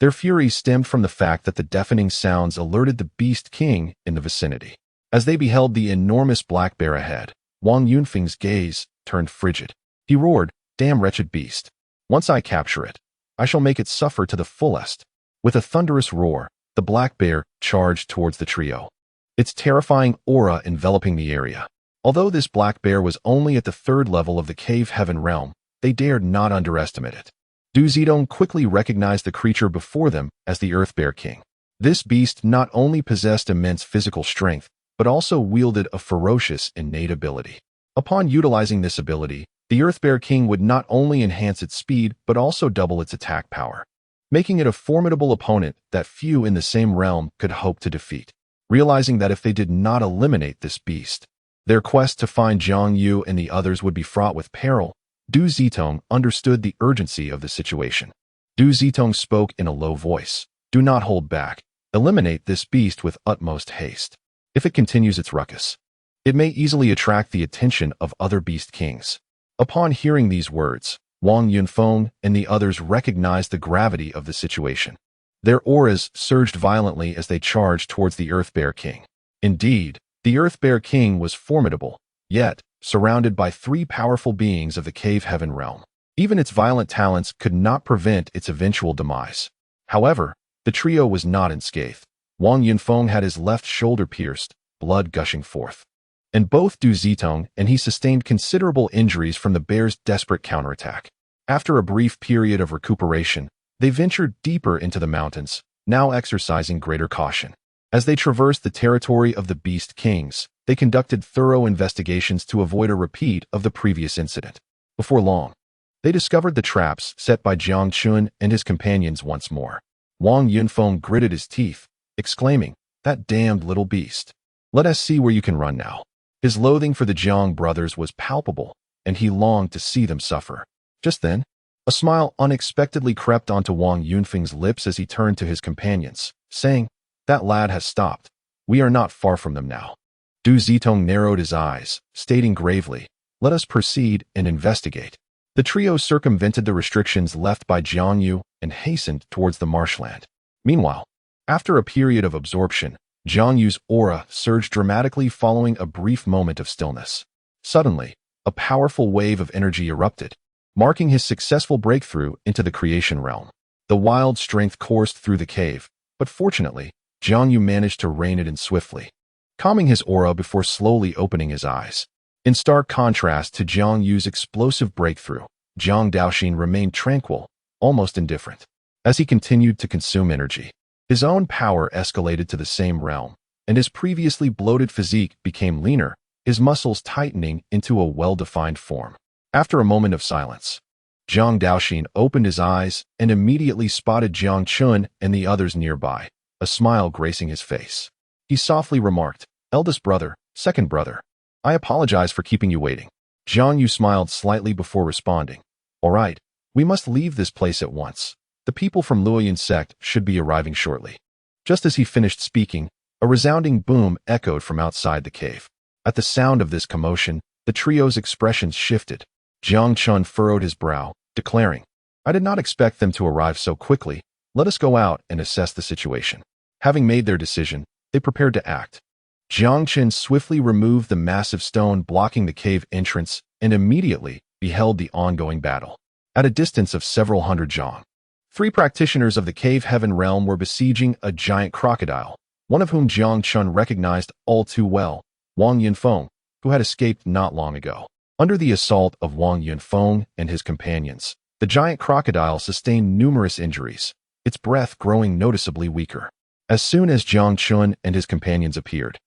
Their fury stemmed from the fact that the deafening sounds alerted the Beast King in the vicinity. As they beheld the enormous black bear ahead, Wang Yunfeng's gaze turned frigid. He roared, "Damn wretched beast! Once I capture it, I shall make it suffer to the fullest." With a thunderous roar, the black bear charged towards the trio, its terrifying aura enveloping the area. Although this black bear was only at the 3rd level of the cave heaven realm, they dared not underestimate it. Du Zidong quickly recognized the creature before them as the Earth Bear King. This beast not only possessed immense physical strength, but also wielded a ferocious innate ability. Upon utilizing this ability, the Earth Bear King would not only enhance its speed, but also double its attack power, making it a formidable opponent that few in the same realm could hope to defeat. Realizing that if they did not eliminate this beast, their quest to find Jiang Yu and the others would be fraught with peril, Du Zitong understood the urgency of the situation. Du Zitong spoke in a low voice. "Do not hold back. Eliminate this beast with utmost haste. If it continues its ruckus, it may easily attract the attention of other beast kings." Upon hearing these words, Wang Yunfeng and the others recognized the gravity of the situation. Their auras surged violently as they charged towards the Earth Bear King. Indeed, the Earth Bear King was formidable, yet surrounded by 3 powerful beings of the cave heaven realm. Even its violent talents could not prevent its eventual demise. However, the trio was not unscathed. Wang Yunfeng had his left shoulder pierced, blood gushing forth. And both Du Zitong and he sustained considerable injuries from the bear's desperate counterattack. After a brief period of recuperation, they ventured deeper into the mountains, now exercising greater caution. As they traversed the territory of the Beast Kings, they conducted thorough investigations to avoid a repeat of the previous incident. Before long, they discovered the traps set by Jiang Chen and his companions once more. Wang Yunfeng gritted his teeth, exclaiming, "That damned little beast. Let us see where you can run now." His loathing for the Jiang brothers was palpable, and he longed to see them suffer. Just then, a smile unexpectedly crept onto Wang Yunfeng's lips as he turned to his companions, saying, "That lad has stopped. We are not far from them now." Du Zitong narrowed his eyes, stating gravely, "Let us proceed and investigate." The trio circumvented the restrictions left by Jiang Yu and hastened towards the marshland. Meanwhile, After a period of absorption, Jiang Yu's aura surged dramatically following a brief moment of stillness. Suddenly, a powerful wave of energy erupted, marking his successful breakthrough into the creation realm. The wild strength coursed through the cave, but fortunately, Jiang Yu managed to rein it in swiftly, calming his aura before slowly opening his eyes. In stark contrast to Jiang Yu's explosive breakthrough, Jiang Daoxin remained tranquil, almost indifferent. As he continued to consume energy, his own power escalated to the same realm, and his previously bloated physique became leaner, his muscles tightening into a well-defined form. After a moment of silence, Jiang Daoxin opened his eyes and immediately spotted Jiang Chen and the others nearby, a smile gracing his face. He softly remarked, "Eldest brother, second brother, I apologize for keeping you waiting." Jiang Yu smiled slightly before responding, "All right, we must leave this place at once. The people from Luoyan's sect should be arriving shortly." Just as he finished speaking, a resounding boom echoed from outside the cave. At the sound of this commotion, the trio's expressions shifted. Jiang Chen furrowed his brow, declaring, "I did not expect them to arrive so quickly. Let us go out and assess the situation." Having made their decision, they prepared to act. Jiang Chen swiftly removed the massive stone blocking the cave entrance and immediately beheld the ongoing battle. At a distance of several hundred zhang, 3 practitioners of the cave heaven realm were besieging a giant crocodile, one of whom Jiang Chen recognized all too well, Wang Yunfeng, who had escaped not long ago. Under the assault of Wang Yunfeng and his companions, the giant crocodile sustained numerous injuries, its breath growing noticeably weaker. As soon as Jiang Chen and his companions appeared,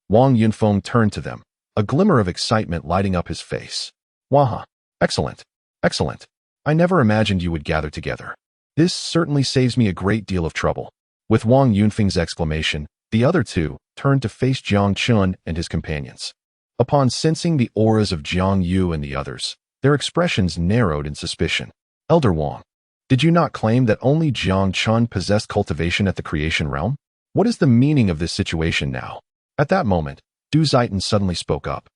Wang Yunfeng turned to them, a glimmer of excitement lighting up his face. "Waha! Excellent! Excellent! I never imagined you would gather together. This certainly saves me a great deal of trouble." With Wang Yunfeng's exclamation, the other two turned to face Jiang Chen and his companions. Upon sensing the auras of Jiang Yu and the others, their expressions narrowed in suspicion. "Elder Wang, did you not claim that only Jiang Chen possessed cultivation at the creation realm? What is the meaning of this situation now?" At that moment, Du Zitan suddenly spoke up.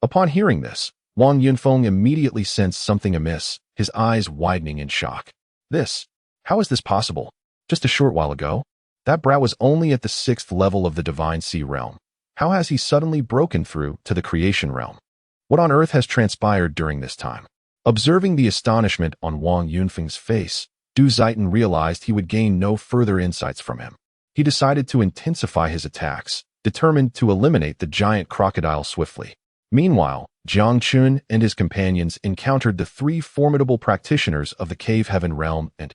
Upon hearing this, Wang Yunfeng immediately sensed something amiss, his eyes widening in shock. How is this possible? Just a short while ago, that brat was only at the 6th level of the Divine Sea realm. How has he suddenly broken through to the creation realm? What on earth has transpired during this time? Observing the astonishment on Wang Yunfeng's face, Du Zitan realized he would gain no further insights from him. He decided to intensify his attacks, determined to eliminate the giant crocodile swiftly. Meanwhile, Jiang Chen and his companions encountered the 3 formidable practitioners of the cave heaven realm and,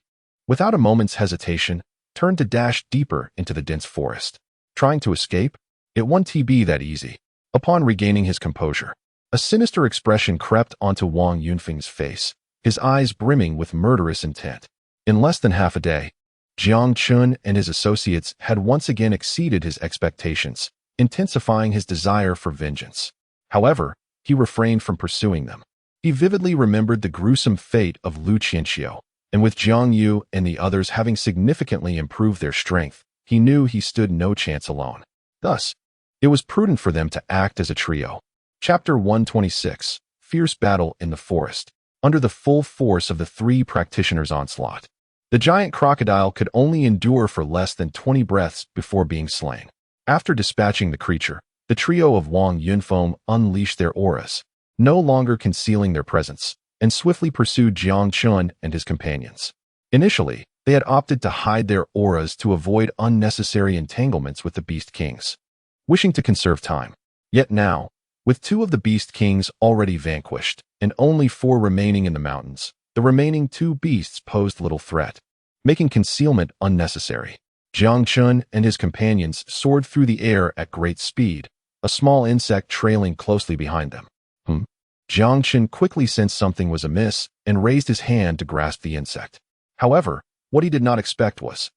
without a moment's hesitation, turned to dash deeper into the dense forest. Trying to escape? It wouldn't be that easy. Upon regaining his composure, a sinister expression crept onto Wang Yunfeng's face, his eyes brimming with murderous intent. In less than half a day, Jiang Chen and his associates had once again exceeded his expectations, intensifying his desire for vengeance. However, he refrained from pursuing them. He vividly remembered the gruesome fate of Lu Qianxiu, and with Jiang Yu and the others having significantly improved their strength, he knew he stood no chance alone. Thus, it was prudent for them to act as a trio. Chapter 126, Fierce Battle in the Forest. Under the full force of the 3 practitioners' onslaught, the giant crocodile could only endure for less than 20 breaths before being slain. After dispatching the creature, the trio of Wang Yunfeng unleashed their auras, no longer concealing their presence, and swiftly pursued Jiang Chen and his companions. Initially, they had opted to hide their auras to avoid unnecessary entanglements with the Beast Kings, wishing to conserve time. Yet now, with 2 of the Beast Kings already vanquished, and only 4 remaining in the mountains, the remaining 2 beasts posed little threat, making concealment unnecessary. Jiang Chen and his companions soared through the air at great speed, a small insect trailing closely behind them. Jiang Chen quickly sensed something was amiss and raised his hand to grasp the insect. However, what he did not expect was,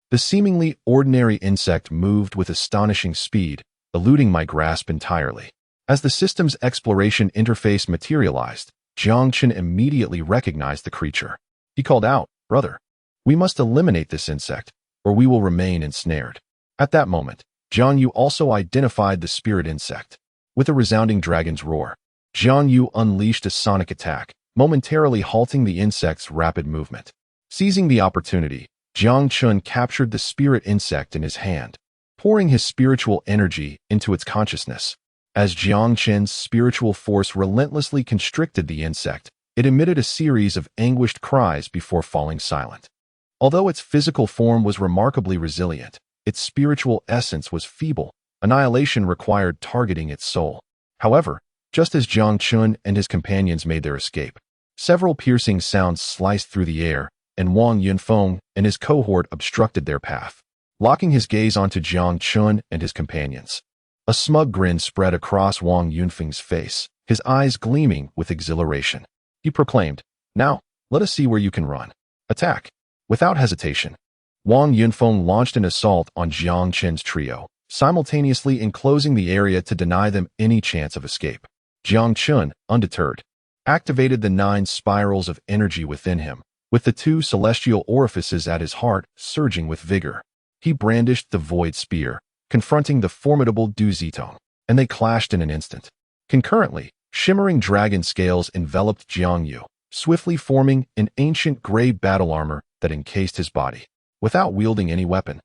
the seemingly ordinary insect moved with astonishing speed, eluding my grasp entirely. As the system's exploration interface materialized, Jiang Chen immediately recognized the creature. He called out, "Brother, we must eliminate this insect, or we will remain ensnared." At that moment, Jiang Yu also identified the spirit insect. With a resounding dragon's roar, Jiang Yu unleashed a sonic attack, momentarily halting the insect's rapid movement. Seizing the opportunity, Jiang Chen captured the spirit insect in his hand, pouring his spiritual energy into its consciousness. As Jiang Chen's spiritual force relentlessly constricted the insect, it emitted a series of anguished cries before falling silent. Although its physical form was remarkably resilient, its spiritual essence was feeble. Annihilation required targeting its soul. However, just as Jiang Chen and his companions made their escape, several piercing sounds sliced through the air, and Wang Yunfeng and his cohort obstructed their path. Locking his gaze onto Jiang Chen and his companions, a smug grin spread across Wang Yunfeng's face, his eyes gleaming with exhilaration. He proclaimed, "Now, let us see where you can run. Attack." Without hesitation, Wang Yunfeng launched an assault on Jiang Chen's trio, simultaneously enclosing the area to deny them any chance of escape. Jiang Chen, undeterred, activated the 9 spirals of energy within him, with the 2 celestial orifices at his heart surging with vigor. He brandished the void spear, confronting the formidable Du Zitong, and they clashed in an instant. Concurrently, shimmering dragon scales enveloped Jiang Yu, swiftly forming an ancient gray battle armor that encased his body. Without wielding any weapon,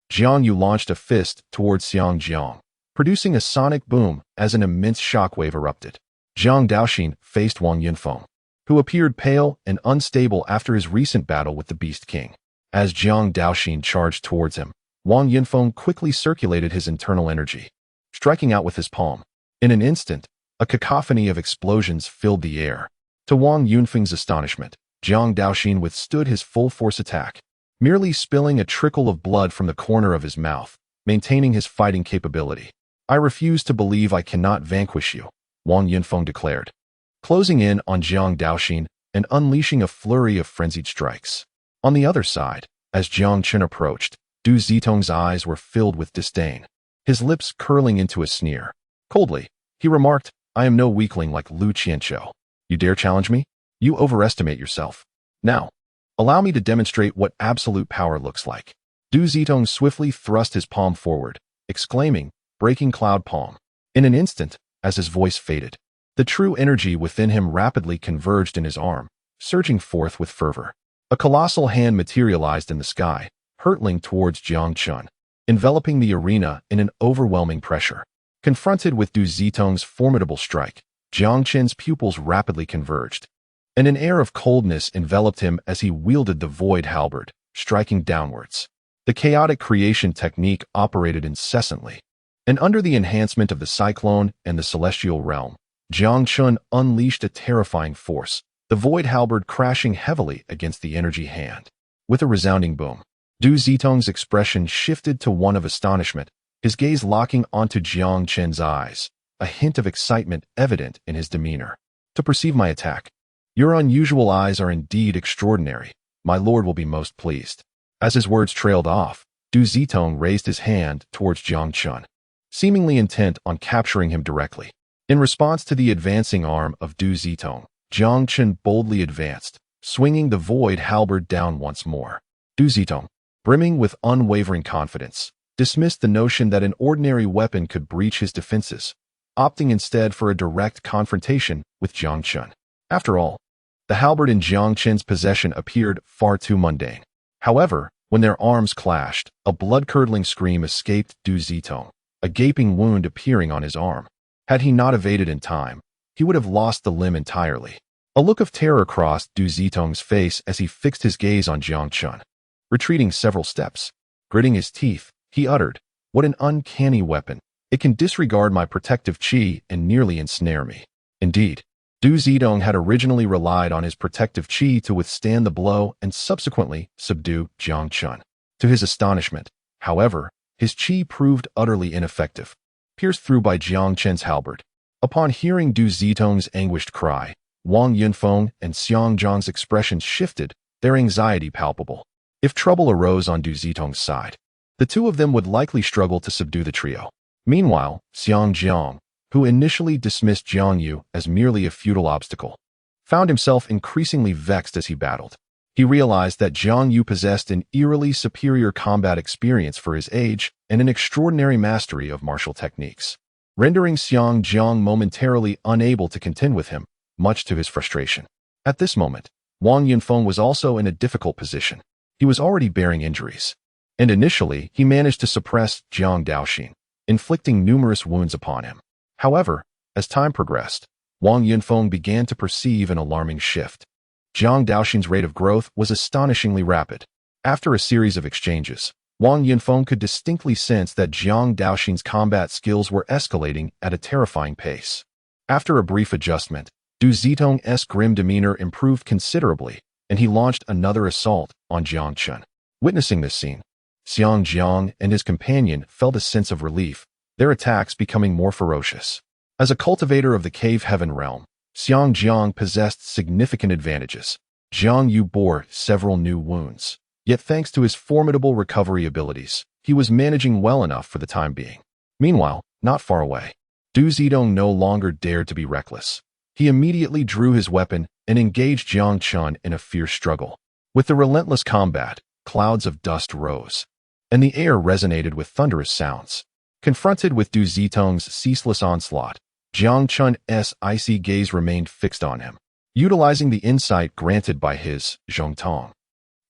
Jiang Yu launched a fist towards Xiang Jiang, producing a sonic boom as an immense shockwave erupted. Jiang Daoxin faced Wang Yunfeng, who appeared pale and unstable after his recent battle with the Beast King. As Jiang Daoxin charged towards him, Wang Yunfeng quickly circulated his internal energy, striking out with his palm. In an instant, a cacophony of explosions filled the air. To Wang Yunfeng's astonishment, Jiang Daoxin withstood his full-force attack, merely spilling a trickle of blood from the corner of his mouth, maintaining his fighting capability. "I refuse to believe I cannot vanquish you," Wang Yunfeng declared, closing in on Jiang Daoxin and unleashing a flurry of frenzied strikes. On the other side, as Jiang Chen approached, Du Zitong's eyes were filled with disdain, his lips curling into a sneer. Coldly, he remarked, "I am no weakling like Lu Qianqiu. You dare challenge me? You overestimate yourself. Now, allow me to demonstrate what absolute power looks like." Du Zitong swiftly thrust his palm forward, exclaiming, "Breaking cloud palm." In an instant, as his voice faded, the true energy within him rapidly converged in his arm, surging forth with fervor. A colossal hand materialized in the sky, hurtling towards Jiang Chen, enveloping the arena in an overwhelming pressure. Confronted with Du Zitong's formidable strike, Jiang Chen's pupils rapidly converged, and an air of coldness enveloped him as he wielded the void halberd, striking downwards. The chaotic creation technique operated incessantly, and under the enhancement of the cyclone and the celestial realm, Jiang Chen unleashed a terrifying force, the void halberd crashing heavily against the energy hand. With a resounding boom, Du Zitong's expression shifted to one of astonishment, his gaze locking onto Jiang Chen's eyes, a hint of excitement evident in his demeanor. "To perceive my attack, your unusual eyes are indeed extraordinary. My lord will be most pleased." As his words trailed off, Du Zitong raised his hand towards Jiang Chen, seemingly intent on capturing him directly. In response to the advancing arm of Du Zitong, Jiang Chen boldly advanced, swinging the void halberd down once more. Du Zitong, brimming with unwavering confidence, dismissed the notion that an ordinary weapon could breach his defenses, opting instead for a direct confrontation with Jiang Chen. After all, the halberd in Jiang Chen's possession appeared far too mundane. However, when their arms clashed, a blood-curdling scream escaped Du Zitong, a gaping wound appearing on his arm. Had he not evaded in time, he would have lost the limb entirely. A look of terror crossed Du Zitong's face as he fixed his gaze on Jiang Chen. Retreating several steps, gritting his teeth, he uttered, "What an uncanny weapon. It can disregard my protective chi and nearly ensnare me." Indeed, Du Zitong had originally relied on his protective chi to withstand the blow and subsequently subdue Jiang Chen. To his astonishment, however, his chi proved utterly ineffective, pierced through by Jiang Chen's halberd. Upon hearing Du Zitong's anguished cry, Wang Yunfeng and Xiang Jiang's expressions shifted, their anxiety palpable. If trouble arose on Du Zitong's side, the two of them would likely struggle to subdue the trio. Meanwhile, Xiang Jiang, who initially dismissed Jiang Yu as merely a futile obstacle, found himself increasingly vexed as he battled. He realized that Jiang Yu possessed an eerily superior combat experience for his age and an extraordinary mastery of martial techniques, rendering Xiang Jiang momentarily unable to contend with him, much to his frustration. At this moment, Wang Yunfeng was also in a difficult position. he was already bearing injuries. And initially, he managed to suppress Jiang Daoxin, inflicting numerous wounds upon him. However, as time progressed, Wang Yunfeng began to perceive an alarming shift. Jiang Daoxin's rate of growth was astonishingly rapid. After a series of exchanges, Wang Yunfeng could distinctly sense that Jiang Daoxin's combat skills were escalating at a terrifying pace. After a brief adjustment, Du Zitong's grim demeanor improved considerably, and he launched another assault on Jiang Chen. Witnessing this scene, Xiang Jiang and his companion felt a sense of relief, their attacks becoming more ferocious. As a cultivator of the cave heaven realm, Xiang Jiang possessed significant advantages. Jiang Yu bore several new wounds. Yet thanks to his formidable recovery abilities, he was managing well enough for the time being. Meanwhile, not far away, Du Zitong no longer dared to be reckless. He immediately drew his weapon and engaged Jiang Chen in a fierce struggle. With the relentless combat, clouds of dust rose, and the air resonated with thunderous sounds. Confronted with Du Zitong's ceaseless onslaught, Jiang Chen's icy gaze remained fixed on him. Utilizing the insight granted by his Zhongtong,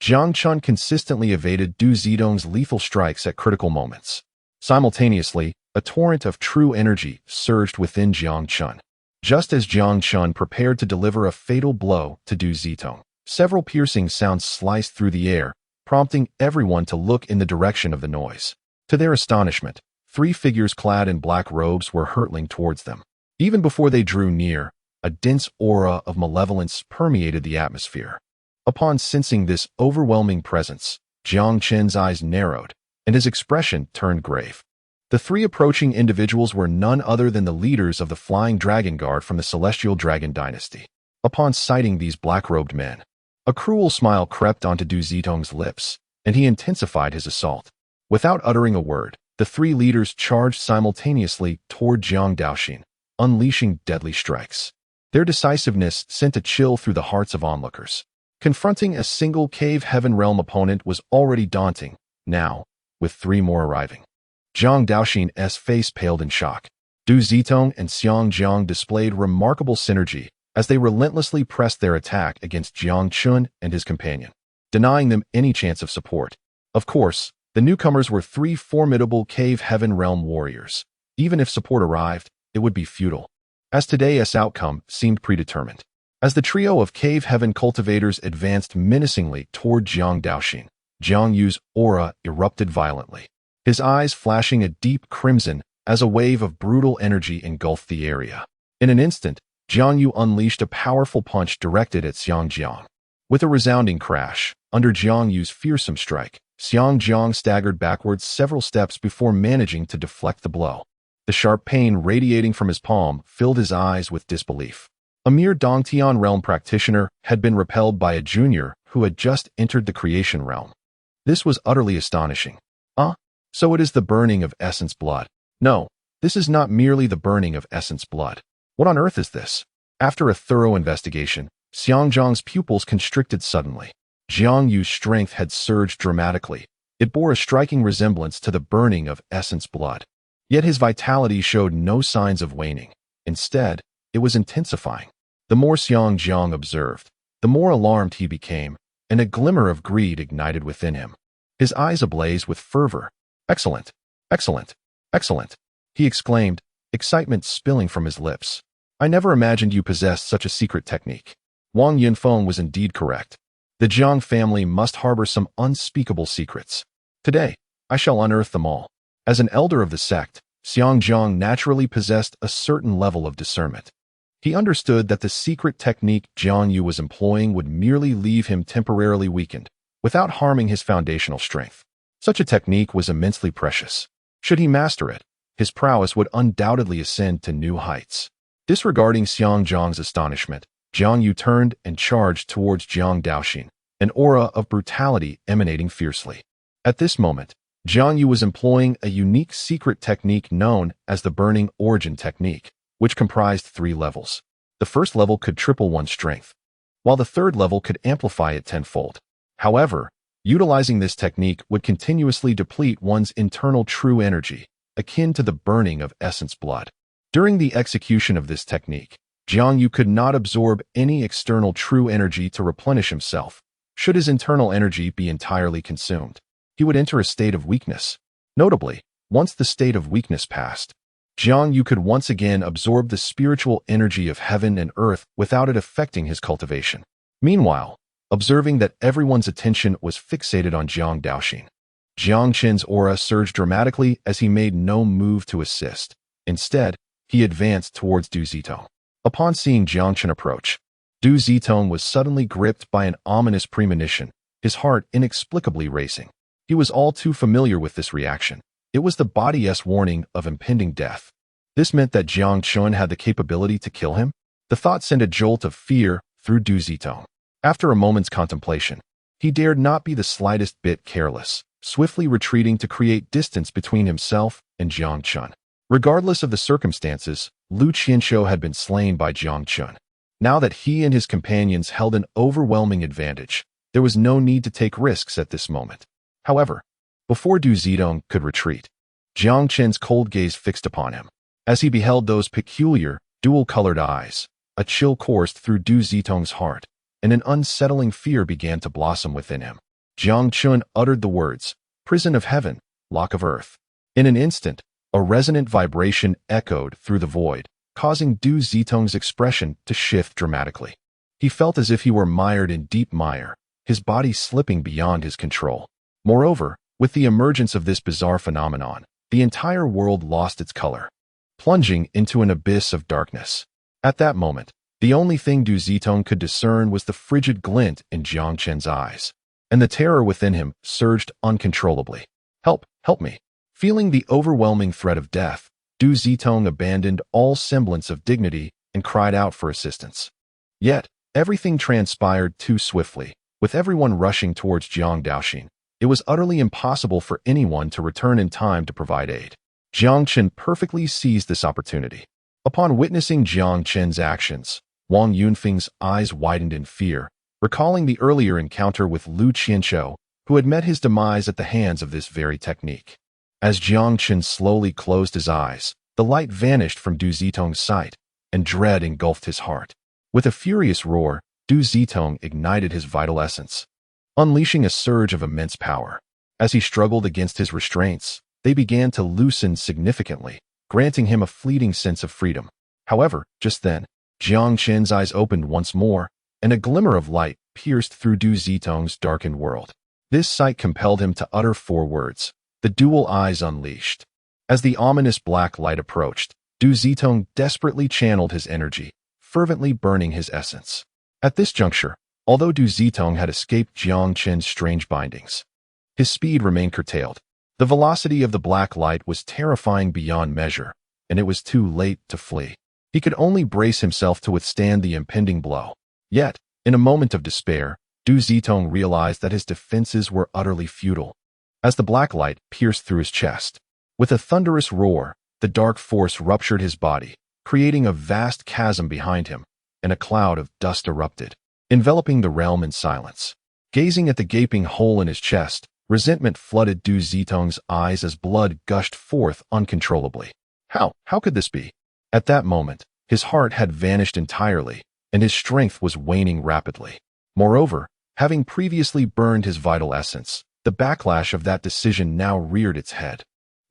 Jiang Chen consistently evaded Du Zitong's lethal strikes at critical moments. Simultaneously, a torrent of true energy surged within Jiang Chen. Just as Jiang Chen prepared to deliver a fatal blow to Du Zitong, several piercing sounds sliced through the air, prompting everyone to look in the direction of the noise. To their astonishment, 3 figures clad in black robes were hurtling towards them. Even before they drew near, a dense aura of malevolence permeated the atmosphere. Upon sensing this overwhelming presence, Jiang Chen's eyes narrowed, and his expression turned grave. The 3 approaching individuals were none other than the leaders of the Flying Dragon Guard from the Celestial Dragon Dynasty. Upon sighting these black-robed men, a cruel smile crept onto Du Zitong's lips, and he intensified his assault. Without uttering a word, the 3 leaders charged simultaneously toward Jiang Daoxin, unleashing deadly strikes. Their decisiveness sent a chill through the hearts of onlookers. Confronting a single cave heaven realm opponent was already daunting. Now, with 3 more arriving, Jiang Daoxin's face paled in shock. Du Zitong and Xiang Jiang displayed remarkable synergy as they relentlessly pressed their attack against Jiang Chen and his companion, denying them any chance of support. Of course, the newcomers were 3 formidable cave heaven realm warriors. Even if support arrived, it would be futile, as today's outcome seemed predetermined. As the trio of cave heaven cultivators advanced menacingly toward Jiang Daoxin, Jiang Yu's aura erupted violently, his eyes flashing a deep crimson as a wave of brutal energy engulfed the area. In an instant, Jiang Yu unleashed a powerful punch directed at Xiang Jiang. With a resounding crash, under Jiang Yu's fearsome strike, Xiang Jiang staggered backwards several steps before managing to deflect the blow. The sharp pain radiating from his palm filled his eyes with disbelief. A mere Dongtian realm practitioner had been repelled by a junior who had just entered the creation realm. This was utterly astonishing. So it is the burning of essence blood. No, this is not merely the burning of essence blood. What on earth is this? After a thorough investigation, Xiang Jiang's pupils constricted suddenly. Jiang Yu's strength had surged dramatically. It bore a striking resemblance to the burning of essence blood. Yet his vitality showed no signs of waning. Instead, it was intensifying. The more Xiang Jiang observed, the more alarmed he became, and a glimmer of greed ignited within him. His eyes ablaze with fervor. "Excellent! Excellent! Excellent!" he exclaimed, excitement spilling from his lips. "I never imagined you possessed such a secret technique." Wang Yunfeng was indeed correct. The Jiang family must harbor some unspeakable secrets. Today, I shall unearth them all. As an elder of the sect, Xiang Jiang naturally possessed a certain level of discernment. He understood that the secret technique Jiang Yu was employing would merely leave him temporarily weakened, without harming his foundational strength. Such a technique was immensely precious. Should he master it, his prowess would undoubtedly ascend to new heights. Disregarding Xiang Jiang's astonishment, Jiang Yu turned and charged towards Jiang Daoxin, an aura of brutality emanating fiercely. At this moment, Jiang Yu was employing a unique secret technique known as the Burning Origin Technique, which comprised 3 levels. The first level could triple one's strength, while the third level could amplify it tenfold. However, utilizing this technique would continuously deplete one's internal true energy, akin to the burning of essence blood. During the execution of this technique, Jiang Yu could not absorb any external true energy to replenish himself, should his internal energy be entirely consumed, he would enter a state of weakness. Notably, once the state of weakness passed, Jiang Yu could once again absorb the spiritual energy of heaven and earth without it affecting his cultivation. Meanwhile, observing that everyone's attention was fixated on Jiang Daoxin, Jiang Chen's aura surged dramatically as he made no move to assist. Instead, he advanced towards Du Zitong. Upon seeing Jiang Chen approach, Du Zitong was suddenly gripped by an ominous premonition, his heart inexplicably racing. He was all too familiar with this reaction. It was the body's warning of impending death. This meant that Jiang Chen had the capability to kill him. The thought sent a jolt of fear through Du Zitong. After a moment's contemplation, he dared not be the slightest bit careless, swiftly retreating to create distance between himself and Jiang Chen. Regardless of the circumstances, Lu Qianshou had been slain by Jiang Chen. Now that he and his companions held an overwhelming advantage, there was no need to take risks at this moment. However, before Du Zitong could retreat, Jiang Chen's cold gaze fixed upon him. As he beheld those peculiar, dual-colored eyes, a chill coursed through Du Zitong's heart, and an unsettling fear began to blossom within him. Jiang Chen uttered the words, "Prison of heaven, lock of earth." In an instant, a resonant vibration echoed through the void, causing Du Zitong's expression to shift dramatically. He felt as if he were mired in deep mire, his body slipping beyond his control. Moreover, with the emergence of this bizarre phenomenon, the entire world lost its color, plunging into an abyss of darkness. At that moment, the only thing Du Zitong could discern was the frigid glint in Jiang Chen's eyes, and the terror within him surged uncontrollably. "Help, help me." Feeling the overwhelming threat of death, Du Zitong abandoned all semblance of dignity and cried out for assistance. Yet, everything transpired too swiftly. With everyone rushing towards Jiang Daoxin, it was utterly impossible for anyone to return in time to provide aid. Jiang Chen perfectly seized this opportunity. Upon witnessing Jiang Chen's actions, Wang Yunfeng's eyes widened in fear, recalling the earlier encounter with Lu Qianshou, who had met his demise at the hands of this very technique. As Jiang Chen slowly closed his eyes, the light vanished from Du Zitong's sight, and dread engulfed his heart. With a furious roar, Du Zitong ignited his vital essence, unleashing a surge of immense power. As he struggled against his restraints, they began to loosen significantly, granting him a fleeting sense of freedom. However, just then, Jiang Chen's eyes opened once more, and a glimmer of light pierced through Du Zitong's darkened world. This sight compelled him to utter 4 words, the dual eyes unleashed. As the ominous black light approached, Du Zitong desperately channeled his energy, fervently burning his essence. At this juncture, although Du Zitong had escaped Jiang Chen's strange bindings, his speed remained curtailed. The velocity of the black light was terrifying beyond measure, and it was too late to flee. He could only brace himself to withstand the impending blow. Yet, in a moment of despair, Du Zitong realized that his defenses were utterly futile. As the black light pierced through his chest, with a thunderous roar, the dark force ruptured his body, creating a vast chasm behind him, and a cloud of dust erupted, enveloping the realm in silence. Gazing at the gaping hole in his chest, resentment flooded Du Zitong's eyes as blood gushed forth uncontrollably. How could this be? At that moment, his heart had vanished entirely, and his strength was waning rapidly. Moreover, having previously burned his vital essence, the backlash of that decision now reared its head.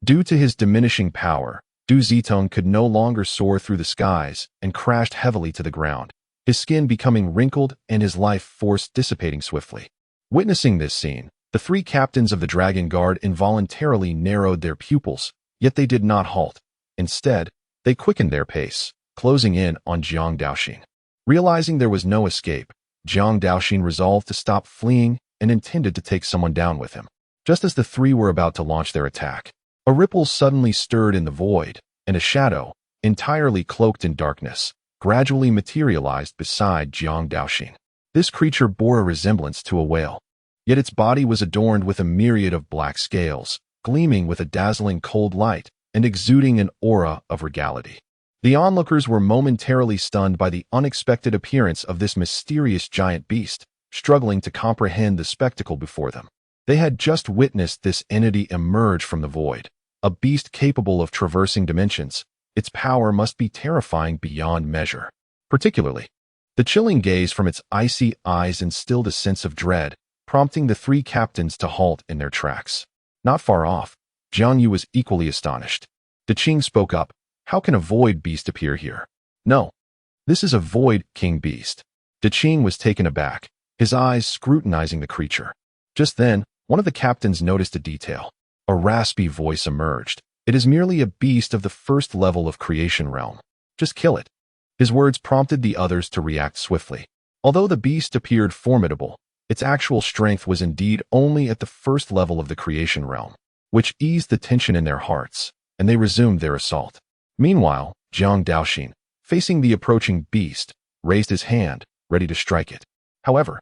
Due to his diminishing power, Du Zitong could no longer soar through the skies and crashed heavily to the ground, his skin becoming wrinkled and his life force dissipating swiftly. Witnessing this scene, the 3 captains of the Dragon Guard involuntarily narrowed their pupils, yet they did not halt. Instead, they quickened their pace, closing in on Jiang Daoxin. Realizing there was no escape, Jiang Daoxin resolved to stop fleeing and intended to take someone down with him. Just as the 3 were about to launch their attack, a ripple suddenly stirred in the void, and a shadow, entirely cloaked in darkness, gradually materialized beside Jiang Daoxin. This creature bore a resemblance to a whale, yet its body was adorned with a myriad of black scales, gleaming with a dazzling cold light and exuding an aura of regality. The onlookers were momentarily stunned by the unexpected appearance of this mysterious giant beast, struggling to comprehend the spectacle before them. They had just witnessed this entity emerge from the void, a beast capable of traversing dimensions. Its power must be terrifying beyond measure. Particularly, The chilling gaze from its icy eyes instilled a sense of dread, prompting the three captains to halt in their tracks. Not far off, Jiang Yu was equally astonished. Tianxiang spoke up, "How can a void beast appear here?" "No. This is a void king beast." Tianxiang was taken aback, his eyes scrutinizing the creature. Just then, one of the captains noticed a detail. A raspy voice emerged. "It is merely a beast of the first level of creation realm. Just kill it." His words prompted the others to react swiftly. Although the beast appeared formidable, its actual strength was indeed only at the first level of the creation realm, which eased the tension in their hearts, and they resumed their assault. Meanwhile, Jiang Daoxin, facing the approaching beast, raised his hand, ready to strike it. However,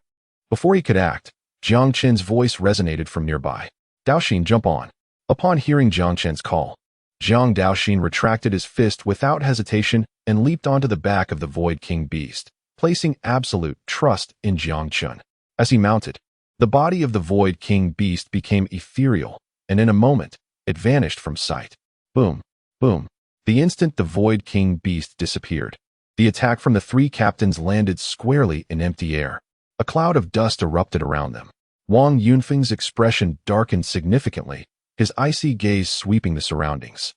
before he could act, Jiang Chen's voice resonated from nearby. "Daoxin, jump on." Upon hearing Jiang Chen's call, Jiang Daoxin retracted his fist without hesitation and leaped onto the back of the Void King beast, placing absolute trust in Jiang Chen. As he mounted, the body of the Void King beast became ethereal, and in a moment, it vanished from sight. Boom, boom. The instant the Void King beast disappeared, the attack from the three captains landed squarely in empty air. A cloud of dust erupted around them. Wang Yunfeng's expression darkened significantly, his icy gaze sweeping the surroundings,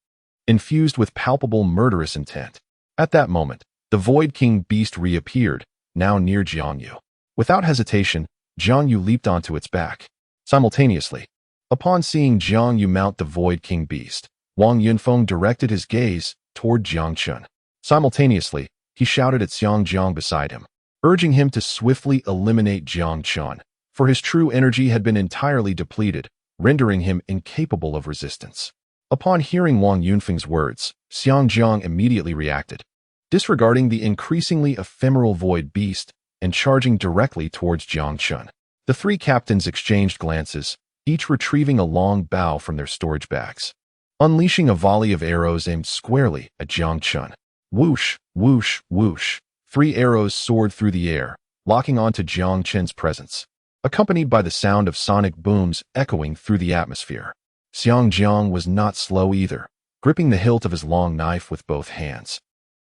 infused with palpable murderous intent. At that moment, the Void King beast reappeared, now near Jiang Yu. Without hesitation, Jiang Yu leaped onto its back. Simultaneously, upon seeing Jiang Yu mount the Void King beast, Wang Yunfeng directed his gaze toward Jiang Chen. Simultaneously, he shouted at Xiang Jiang beside him, urging him to swiftly eliminate Jiang Chen, for his true energy had been entirely depleted, rendering him incapable of resistance. Upon hearing Wang Yunfeng's words, Xiang Jiang immediately reacted, disregarding the increasingly ephemeral void beast and charging directly towards Jiang Chen. The three captains exchanged glances, each retrieving a long bow from their storage bags, unleashing a volley of arrows aimed squarely at Jiang Chen. Whoosh, whoosh, whoosh. 3 arrows soared through the air, locking onto Jiang Chen's presence, accompanied by the sound of sonic booms echoing through the atmosphere. Xiang Jiang was not slow either, gripping the hilt of his long knife with both hands.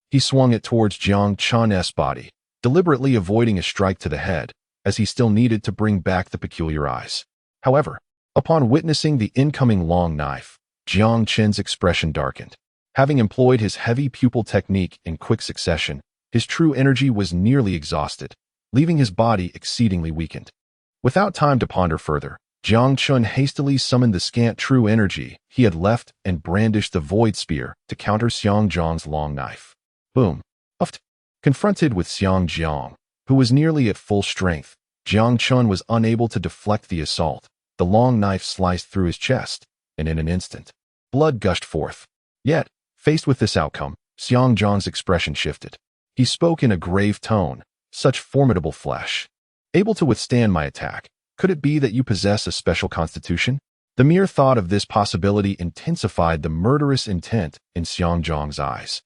He swung it towards Jiang Chen's body, deliberately avoiding a strike to the head, as he still needed to bring back the peculiar eyes. However, upon witnessing the incoming long knife, Jiang Chen's expression darkened. Having employed his heavy pupil technique in quick succession, his true energy was nearly exhausted, leaving his body exceedingly weakened. Without time to ponder further, Jiang Chen hastily summoned the scant true energy he had left and brandished the void spear to counter Xiang Jiang's long knife. Boom. Uft. Confronted with Xiang Jiang, who was nearly at full strength, Jiang Chen was unable to deflect the assault. The long knife sliced through his chest, and in an instant, blood gushed forth. Yet, faced with this outcome, Xiang Jiang's expression shifted. He spoke in a grave tone, "Such formidable flesh. Able to withstand my attack. Could it be that you possess a special constitution?" The mere thought of this possibility intensified the murderous intent in Xiang Jiang's eyes.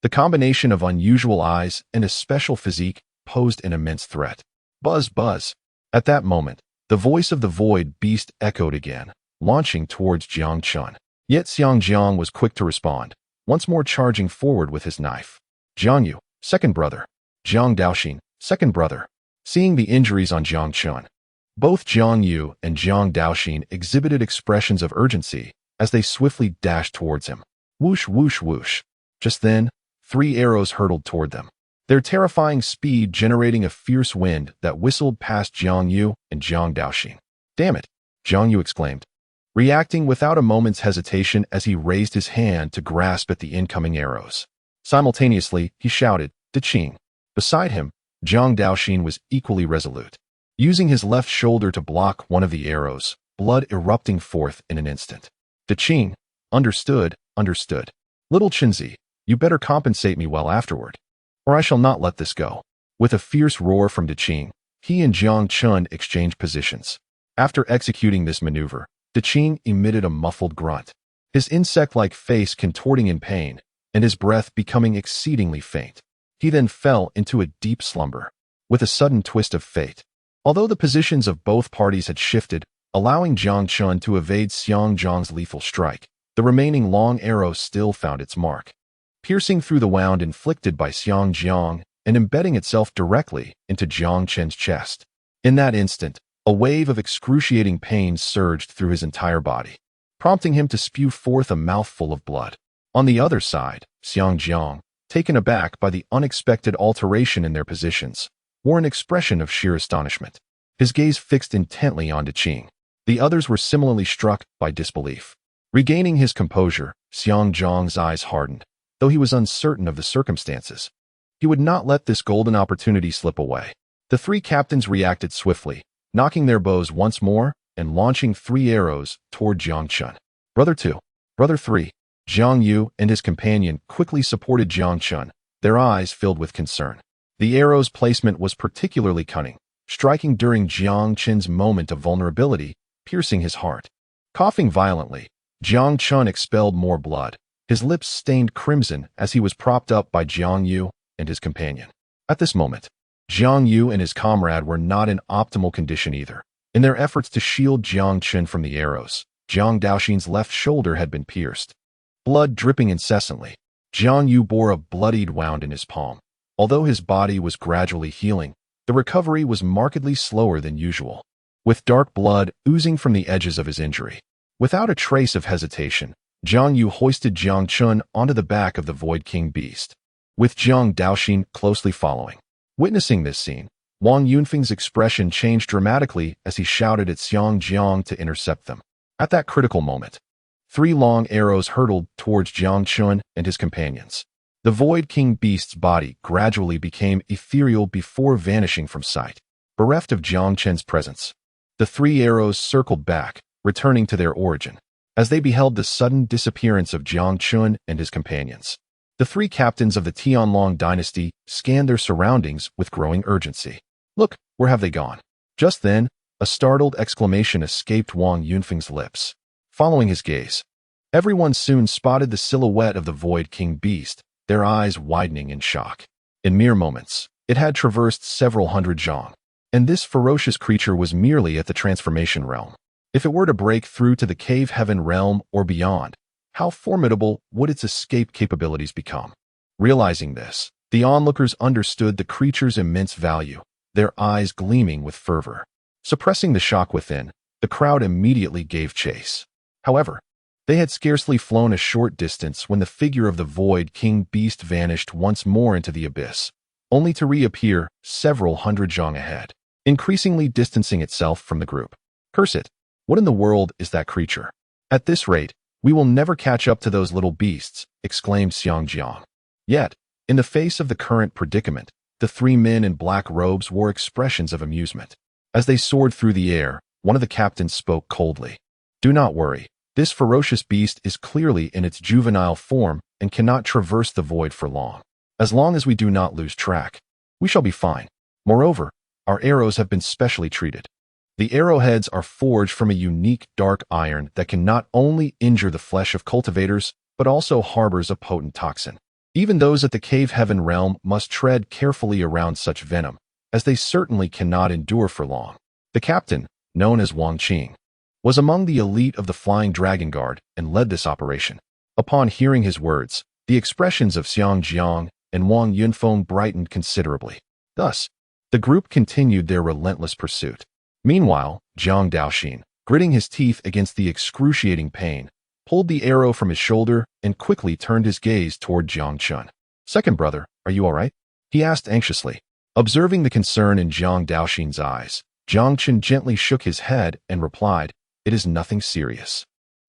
The combination of unusual eyes and a special physique posed an immense threat. Buzz, buzz. At that moment, the voice of the void beast echoed again, launching towards Jiang Chen. Yet Xiang Jiang was quick to respond, once more charging forward with his knife. Jiang Yu, second brother. Jiang Daoxin, second brother. Seeing the injuries on Jiang Chen, both Jiang Yu and Jiang Daoxin exhibited expressions of urgency as they swiftly dashed towards him. Whoosh, whoosh, whoosh. Just then, 3 arrows hurtled toward them, their terrifying speed generating a fierce wind that whistled past Jiang Yu and Jiang Daoxin. "Damn it!" Jiang Yu exclaimed, reacting without a moment's hesitation as he raised his hand to grasp at the incoming arrows. Simultaneously, he shouted, "Tianxiang." Beside him, Jiang Daoxin was equally resolute, using his left shoulder to block one of the arrows, blood erupting forth in an instant. "Tianxiang, understood, understood. Little Chenzi, you better compensate me well afterward, or I shall not let this go." With a fierce roar from Tianxiang, he and Jiang Chen exchanged positions. After executing this maneuver, Tianxiang emitted a muffled grunt, his insect-like face contorting in pain, and his breath becoming exceedingly faint. He then fell into a deep slumber, with a sudden twist of fate. Although the positions of both parties had shifted, allowing Jiang Chen to evade Xiang Jiang's lethal strike, the remaining long arrow still found its mark, piercing through the wound inflicted by Xiang Jiang and embedding itself directly into Jiang Chen's chest. In that instant, a wave of excruciating pain surged through his entire body, prompting him to spew forth a mouthful of blood. On the other side, Xiang Jiang, taken aback by the unexpected alteration in their positions, wore an expression of sheer astonishment, his gaze fixed intently onto Qing. The others were similarly struck by disbelief. Regaining his composure, Xiang Jiang's eyes hardened, though he was uncertain of the circumstances. He would not let this golden opportunity slip away. The three captains reacted swiftly, knocking their bows once more and launching 3 arrows toward Jiang Chen. Brother 2, Brother 3, Jiang Yu and his companion quickly supported Jiang Chen, their eyes filled with concern. The arrow's placement was particularly cunning, striking during Jiang Chen's moment of vulnerability, piercing his heart. Coughing violently, Jiang Chen expelled more blood, his lips stained crimson as he was propped up by Jiang Yu and his companion. At this moment, Jiang Yu and his comrade were not in optimal condition either. In their efforts to shield Jiang Chen from the arrows, Jiang Daoxin's left shoulder had been pierced. Blood dripping incessantly, Jiang Yu bore a bloodied wound in his palm. Although his body was gradually healing, the recovery was markedly slower than usual, with dark blood oozing from the edges of his injury. Without a trace of hesitation, Jiang Yu hoisted Jiang Chen onto the back of the Void King beast, with Jiang Daoxin closely following. Witnessing this scene, Wang Yunfeng's expression changed dramatically as he shouted at Xiang Jiang to intercept them. At that critical moment, 3 long arrows hurtled towards Jiang Chen and his companions. The Void King beast's body gradually became ethereal before vanishing from sight. Bereft of Jiang Chen's presence, the 3 arrows circled back, returning to their origin, as they beheld the sudden disappearance of Jiang Chen and his companions. The 3 captains of the Tianlong dynasty scanned their surroundings with growing urgency. Look, where have they gone? Just then, a startled exclamation escaped Wang Yunfeng's lips. Following his gaze, everyone soon spotted the silhouette of the Void King beast, their eyes widening in shock. In mere moments, it had traversed several hundred zhang, and this ferocious creature was merely at the transformation realm. If it were to break through to the cave heaven realm or beyond, how formidable would its escape capabilities become? Realizing this, the onlookers understood the creature's immense value, their eyes gleaming with fervor. Suppressing the shock within, the crowd immediately gave chase. However, they had scarcely flown a short distance when the figure of the Void King beast vanished once more into the abyss, only to reappear several hundred zhang ahead, increasingly distancing itself from the group. Curse it! What in the world is that creature? At this rate, we will never catch up to those little beasts, exclaimed Xiang Jiang. Yet, in the face of the current predicament, the 3 men in black robes wore expressions of amusement. As they soared through the air, one of the captains spoke coldly. Do not worry. This ferocious beast is clearly in its juvenile form and cannot traverse the void for long. As long as we do not lose track, we shall be fine. Moreover, our arrows have been specially treated. The arrowheads are forged from a unique dark iron that can not only injure the flesh of cultivators, but also harbors a potent toxin. Even those at the cave heaven realm must tread carefully around such venom, as they certainly cannot endure for long. The captain, known as Wang Qing, was among the elite of the Flying Dragon Guard and led this operation. Upon hearing his words, the expressions of Xiang Jiang and Wang Yunfeng brightened considerably. Thus, the group continued their relentless pursuit. Meanwhile, Jiang Daoxin, gritting his teeth against the excruciating pain, pulled the arrow from his shoulder and quickly turned his gaze toward Jiang Chen. Second brother, are you all right? He asked anxiously. Observing the concern in Jiang Daoxin's eyes, Jiang Chen gently shook his head and replied, "It is nothing serious.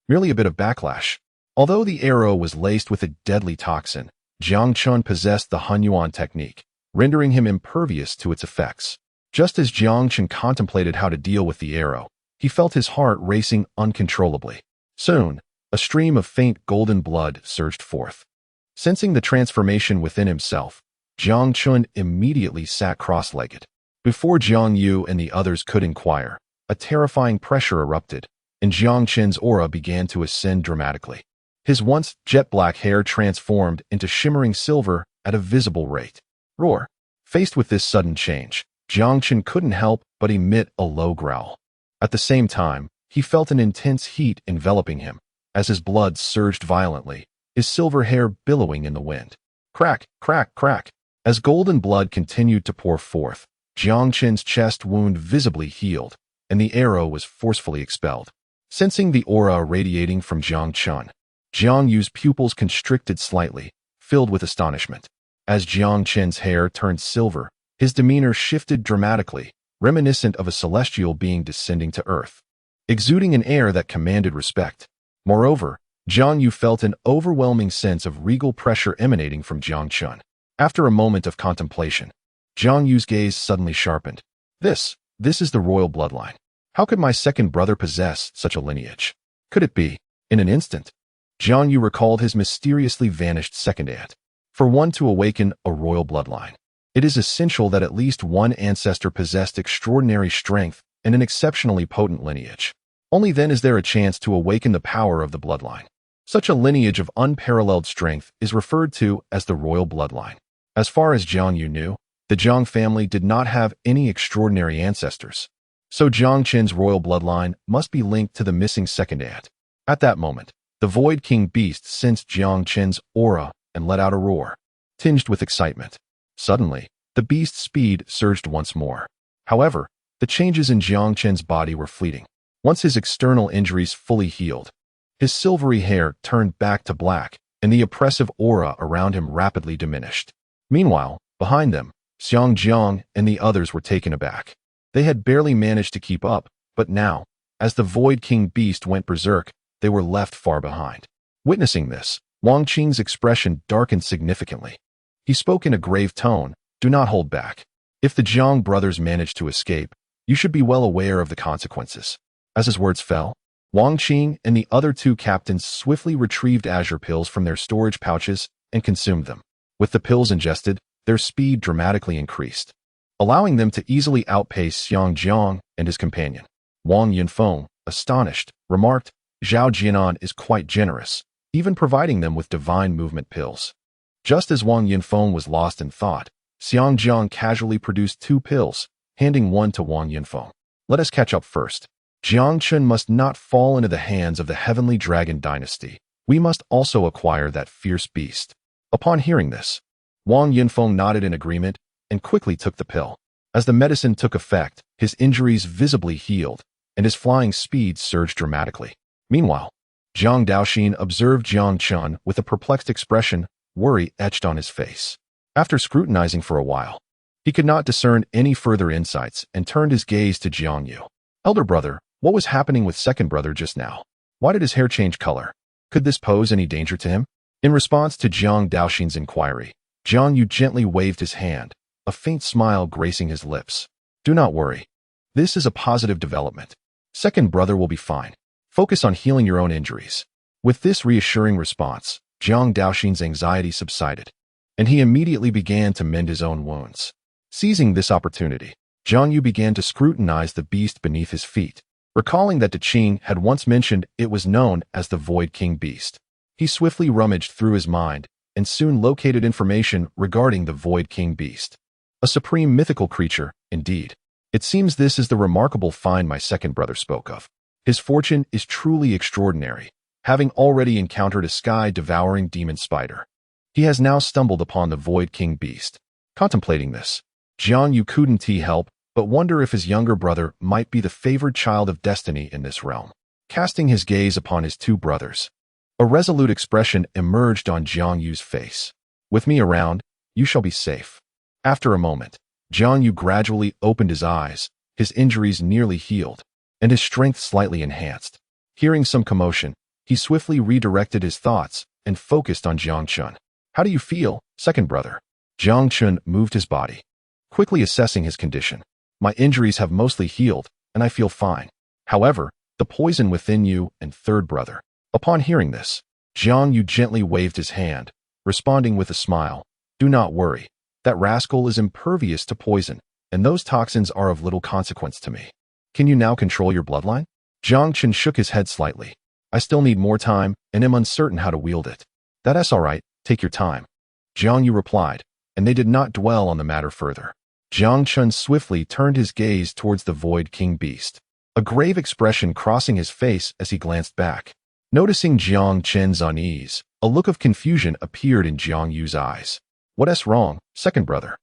Merely a bit of backlash." Although the arrow was laced with a deadly toxin, Jiang Chen possessed the Hunyuan technique, rendering him impervious to its effects. Just as Jiang Chen contemplated how to deal with the arrow, he felt his heart racing uncontrollably. Soon, a stream of faint golden blood surged forth. Sensing the transformation within himself, Jiang Chen immediately sat cross-legged. Before Jiang Yu and the others could inquire, a terrifying pressure erupted, and Jiang Chen's aura began to ascend dramatically. His once jet-black hair transformed into shimmering silver at a visible rate. Roar! Faced with this sudden change, Jiang Chen couldn't help but emit a low growl. At the same time, he felt an intense heat enveloping him, as his blood surged violently, his silver hair billowing in the wind. Crack, crack, crack! As golden blood continued to pour forth, Jiang Chen's chest wound visibly healed, and the arrow was forcefully expelled. Sensing the aura radiating from Jiang Chen, Jiang Yu's pupils constricted slightly, filled with astonishment. As Jiang Chen's hair turned silver, his demeanor shifted dramatically, reminiscent of a celestial being descending to earth, exuding an air that commanded respect. Moreover, Jiang Yu felt an overwhelming sense of regal pressure emanating from Jiang Chen. After a moment of contemplation, Jiang Yu's gaze suddenly sharpened. This is the royal bloodline. How could my second brother possess such a lineage? Could it be? In an instant, Jiang Yu recalled his mysteriously vanished second aunt. For one to awaken a royal bloodline, it is essential that at least one ancestor possessed extraordinary strength and an exceptionally potent lineage. Only then is there a chance to awaken the power of the bloodline. Such a lineage of unparalleled strength is referred to as the royal bloodline. As far as Jiang Yu knew, the Jiang family did not have any extraordinary ancestors. So Jiang Chen's royal bloodline must be linked to the missing second aunt. At that moment, the Void King Beast sensed Jiang Chen's aura and let out a roar, tinged with excitement. Suddenly, the beast's speed surged once more. However, the changes in Jiang Chen's body were fleeting. Once his external injuries fully healed, his silvery hair turned back to black, and the oppressive aura around him rapidly diminished. Meanwhile, behind them, Xiang Jiang and the others were taken aback. They had barely managed to keep up, but now, as the Void King Beast went berserk, they were left far behind. Witnessing this, Wang Qing's expression darkened significantly. He spoke in a grave tone, "Do not hold back. If the Jiang brothers manage to escape, you should be well aware of the consequences." As his words fell, Wang Qing and the other two captains swiftly retrieved azure pills from their storage pouches and consumed them. With the pills ingested, their speed dramatically increased, allowing them to easily outpace Xiang Jiang and his companion. Wang Yunfeng, astonished, remarked, "Zhao Jianan is quite generous, even providing them with divine movement pills." Just as Wang Yunfeng was lost in thought, Xiang Jiang casually produced 2 pills, handing one to Wang Yunfeng. "Let us catch up first. Jiang Chen must not fall into the hands of the Heavenly Dragon Dynasty. We must also acquire that fierce beast." Upon hearing this, Wang Yunfeng nodded in agreement and quickly took the pill. As the medicine took effect, his injuries visibly healed, and his flying speed surged dramatically. Meanwhile, Jiang Daoxin observed Jiang Chen with a perplexed expression, worry etched on his face. After scrutinizing for a while, he could not discern any further insights and turned his gaze to Jiang Yu. "Elder brother, what was happening with second brother just now? Why did his hair change color? Could this pose any danger to him?" In response to Jiang Daoxin's inquiry, Jiang Yu gently waved his hand, a faint smile gracing his lips. "Do not worry. This is a positive development. Second brother will be fine. Focus on healing your own injuries." With this reassuring response, Jiang Daoxin's anxiety subsided, and he immediately began to mend his own wounds. Seizing this opportunity, Jiang Yu began to scrutinize the beast beneath his feet. Recalling that De Qing had once mentioned it was known as the Void King Beast, he swiftly rummaged through his mind and soon located information regarding the Void King Beast. A supreme mythical creature, indeed. It seems this is the remarkable find my second brother spoke of. His fortune is truly extraordinary, having already encountered a sky-devouring demon spider. He has now stumbled upon the Void King Beast. Contemplating this, Jiang Yu couldn't help but wonder if his younger brother might be the favored child of destiny in this realm. Casting his gaze upon his 2 brothers, a resolute expression emerged on Jiang Yu's face. "With me around, you shall be safe." After a moment, Jiang Yu gradually opened his eyes, his injuries nearly healed, and his strength slightly enhanced. Hearing some commotion, he swiftly redirected his thoughts and focused on Jiang Chen. "How do you feel, second brother?" Jiang Chen moved his body, quickly assessing his condition. "My injuries have mostly healed, and I feel fine. However, the poison within you and third brother." Upon hearing this, Jiang Yu gently waved his hand, responding with a smile, "Do not worry. That rascal is impervious to poison, and those toxins are of little consequence to me. Can you now control your bloodline?" Jiang Chen shook his head slightly. "I still need more time and am uncertain how to wield it." "That's all right. Take your time," Jiang Yu replied, and they did not dwell on the matter further. Jiang Chen swiftly turned his gaze towards the Void King Beast, a grave expression crossing his face as he glanced back. Noticing Jiang Chen's unease, a look of confusion appeared in Jiang Yu's eyes. What's wrong, second brother?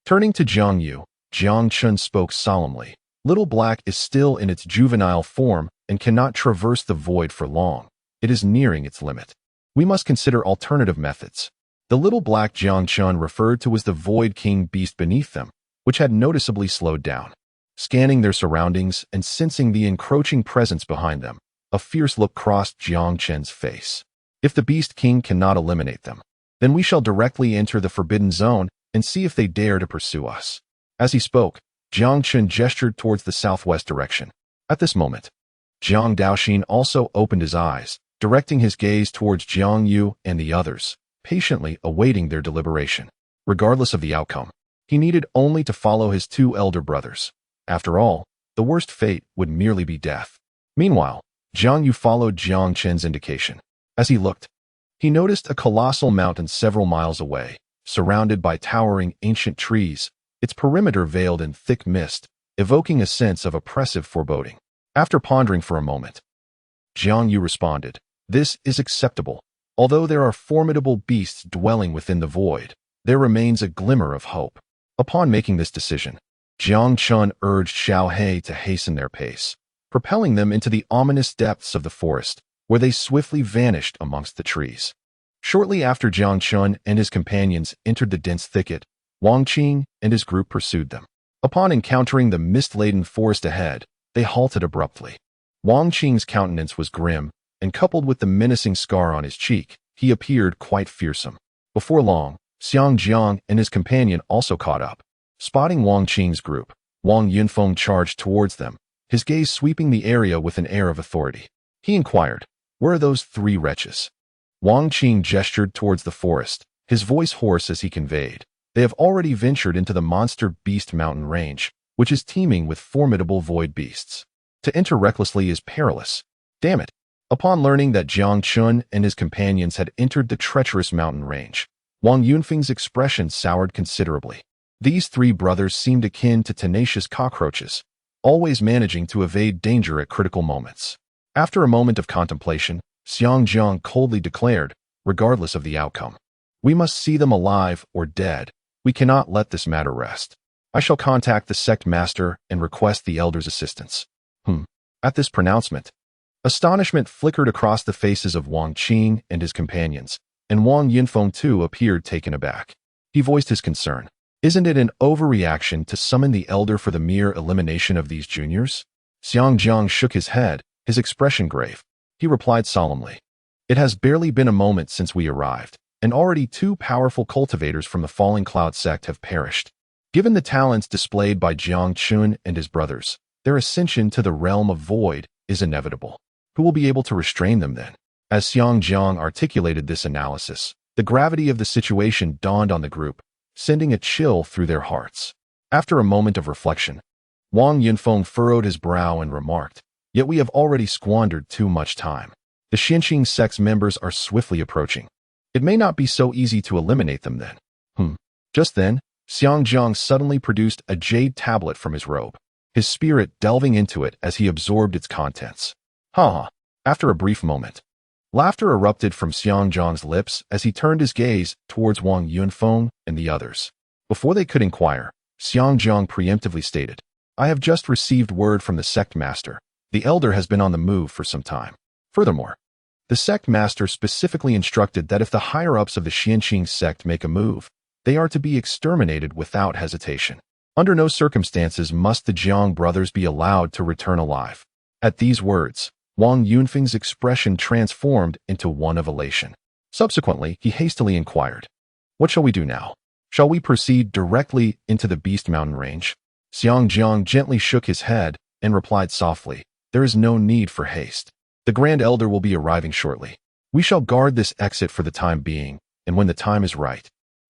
Turning to Jiang Yu, Jiang Chen spoke solemnly. Little Black is still in its juvenile form and cannot traverse the void for long. It is nearing its limit. We must consider alternative methods. The Little Black Jiang Chen referred to as the Void King beast beneath them, which had noticeably slowed down. Scanning their surroundings and sensing the encroaching presence behind them, a fierce look crossed Jiang Chen's face. If the Beast King cannot eliminate them, then we shall directly enter the Forbidden Zone and see if they dare to pursue us. As he spoke, Jiang Chen gestured towards the southwest direction. At this moment, Jiang Daoxin also opened his eyes, directing his gaze towards Jiang Yu and the others, patiently awaiting their deliberation. Regardless of the outcome, he needed only to follow his two elder brothers. After all, the worst fate would merely be death. Meanwhile, Jiang Yu followed Jiang Chen's indication. As he looked, he noticed a colossal mountain several miles away, surrounded by towering ancient trees, its perimeter veiled in thick mist, evoking a sense of oppressive foreboding. After pondering for a moment, Jiang Yu responded, "This is acceptable. Although there are formidable beasts dwelling within the void, there remains a glimmer of hope." Upon making this decision, Jiang Chen urged Xiao He to hasten their pace, propelling them into the ominous depths of the forest, where they swiftly vanished amongst the trees. Shortly after Jiang Chen and his companions entered the dense thicket, Wang Qing and his group pursued them. Upon encountering the mist-laden forest ahead, they halted abruptly. Wang Qing's countenance was grim, and coupled with the menacing scar on his cheek, he appeared quite fearsome. Before long, Xiang Jiang and his companion also caught up. Spotting Wang Qing's group, Wang Yunfeng charged towards them, his gaze sweeping the area with an air of authority. He inquired, "Where are those three wretches?" Wang Qing gestured towards the forest, his voice hoarse as he conveyed, "They have already ventured into the monster beast mountain range, which is teeming with formidable void beasts. To enter recklessly is perilous. Damn it." Upon learning that Jiang Chen and his companions had entered the treacherous mountain range, Wang Yunfeng's expression soured considerably. These three brothers seemed akin to tenacious cockroaches, always managing to evade danger at critical moments. After a moment of contemplation, Xiang Jiang coldly declared, regardless of the outcome, "We must see them alive or dead. We cannot let this matter rest. I shall contact the sect master and request the elder's assistance." At this pronouncement, astonishment flickered across the faces of Wang Qing and his companions, and Wang Yunfeng too appeared taken aback. He voiced his concern. "Isn't it an overreaction to summon the elder for the mere elimination of these juniors?" Xiang Jiang shook his head, his expression grave. He replied solemnly, "It has barely been a moment since we arrived, and already two powerful cultivators from the Falling Cloud sect have perished. Given the talents displayed by Jiang Chen and his brothers, their ascension to the realm of void is inevitable. Who will be able to restrain them then?" As Xiang Jiang articulated this analysis, the gravity of the situation dawned on the group, sending a chill through their hearts. After a moment of reflection, Wang Yunfeng furrowed his brow and remarked, "Yet we have already squandered too much time. The Tianxiang sect's members are swiftly approaching. It may not be so easy to eliminate them then." Just then, Xiang Jiang suddenly produced a jade tablet from his robe, his spirit delving into it as he absorbed its contents. After a brief moment, laughter erupted from Xiang Jiang's lips as he turned his gaze towards Wang Yunfeng and the others. Before they could inquire, Xiang Jiang preemptively stated, "I have just received word from the sect master. The elder has been on the move for some time. Furthermore, the sect master specifically instructed that if the higher-ups of the Tianxiang sect make a move, they are to be exterminated without hesitation. Under no circumstances must the Jiang brothers be allowed to return alive." At these words, Wang Yunfeng's expression transformed into one of elation. Subsequently, he hastily inquired, "What shall we do now? Shall we proceed directly into the Beast Mountain range?" Xiang Jiang gently shook his head and replied softly, "There is no need for haste. The Grand Elder will be arriving shortly. We shall guard this exit for the time being, and when the time is right,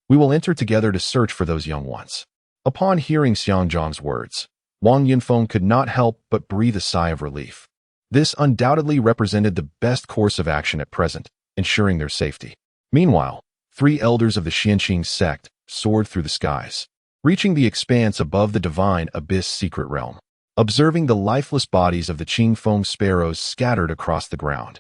we will enter together to search for those young ones." Upon hearing Xiang Jiang's words, Wang Yunfeng could not help but breathe a sigh of relief. This undoubtedly represented the best course of action at present, ensuring their safety. Meanwhile, three elders of the Tianxiang sect soared through the skies, reaching the expanse above the divine abyss secret realm. Observing the lifeless bodies of the Qingfeng sparrows scattered across the ground,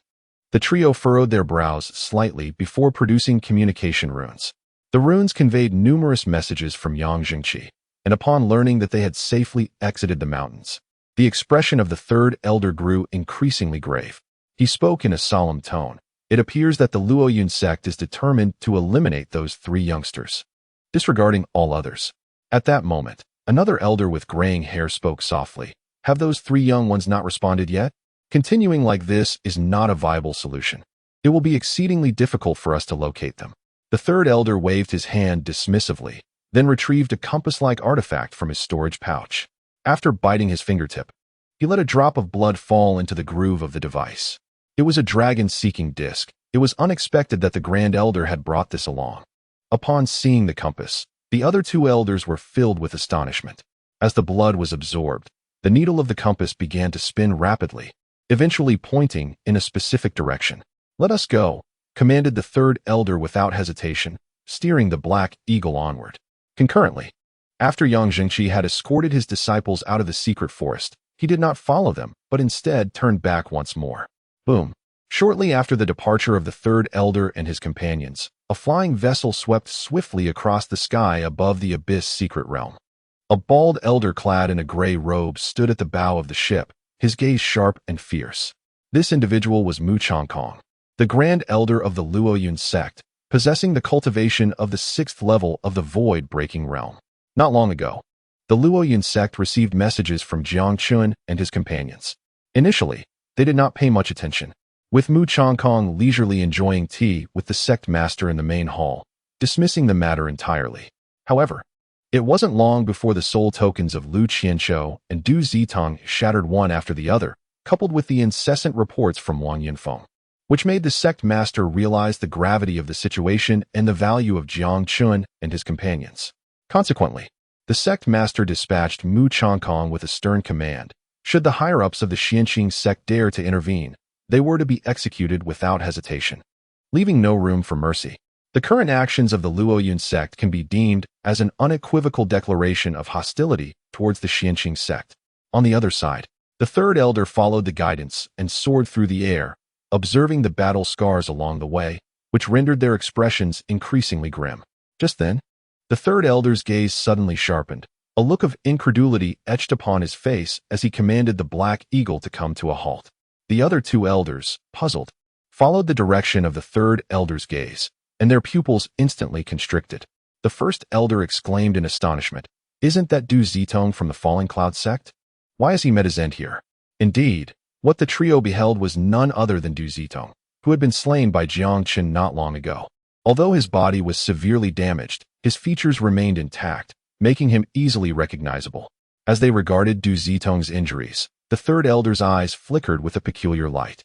the trio furrowed their brows slightly before producing communication runes. The runes conveyed numerous messages from Yang Jingqi, and upon learning that they had safely exited the mountains, the expression of the third elder grew increasingly grave. He spoke in a solemn tone. It appears that the Luoyun sect is determined to eliminate those 3 youngsters, disregarding all others. At that moment, another elder with graying hair spoke softly. Have those 3 young ones not responded yet? Continuing like this is not a viable solution. It will be exceedingly difficult for us to locate them. The third elder waved his hand dismissively, then retrieved a compass-like artifact from his storage pouch. After biting his fingertip, he let a drop of blood fall into the groove of the device. It was a dragon-seeking disc. It was unexpected that the Grand Elder had brought this along. Upon seeing the compass, the other 2 elders were filled with astonishment. As the blood was absorbed, the needle of the compass began to spin rapidly, eventually pointing in a specific direction. "Let us go," commanded the third elder without hesitation, steering the Black Eagle onward. Concurrently, after Yang Jingqi had escorted his disciples out of the secret forest, he did not follow them, but instead turned back once more. Boom. Shortly after the departure of the third elder and his companions, a flying vessel swept swiftly across the sky above the Abyss secret realm. A bald elder clad in a gray robe stood at the bow of the ship, his gaze sharp and fierce. This individual was Mu Changkong, the Grand Elder of the Luoyun sect, possessing the cultivation of the 6th level of the void-breaking realm. Not long ago, the Luoyun sect received messages from Jiang Chen and his companions. Initially, they did not pay much attention, with Mu Changkong leisurely enjoying tea with the sect master in the main hall, dismissing the matter entirely. However, it wasn't long before the soul tokens of Lu Qianqiu and Du Zitong shattered one after the other, coupled with the incessant reports from Wang Yinfeng, which made the sect master realize the gravity of the situation and the value of Jiang Chen and his companions. Consequently, the sect master dispatched Mu Changkong with a stern command. Should the higher-ups of the Xianqing sect dare to intervene, they were to be executed without hesitation, leaving no room for mercy. The current actions of the Luoyun sect can be deemed as an unequivocal declaration of hostility towards the Xianqing sect. On the other side, the third elder followed the guidance and soared through the air, observing the battle scars along the way, which rendered their expressions increasingly grim. Just then, the third elder's gaze suddenly sharpened. A look of incredulity etched upon his face as he commanded the Black Eagle to come to a halt. The other 2 elders, puzzled, followed the direction of the third elder's gaze, and their pupils instantly constricted. The first elder exclaimed in astonishment, "Isn't that Du Zitong from the Falling Cloud sect? Why has he met his end here?" Indeed, what the trio beheld was none other than Du Zitong, who had been slain by Jiang Chen not long ago. Although his body was severely damaged, his features remained intact, making him easily recognizable. As they regarded Du Zitong's injuries, the third elder's eyes flickered with a peculiar light.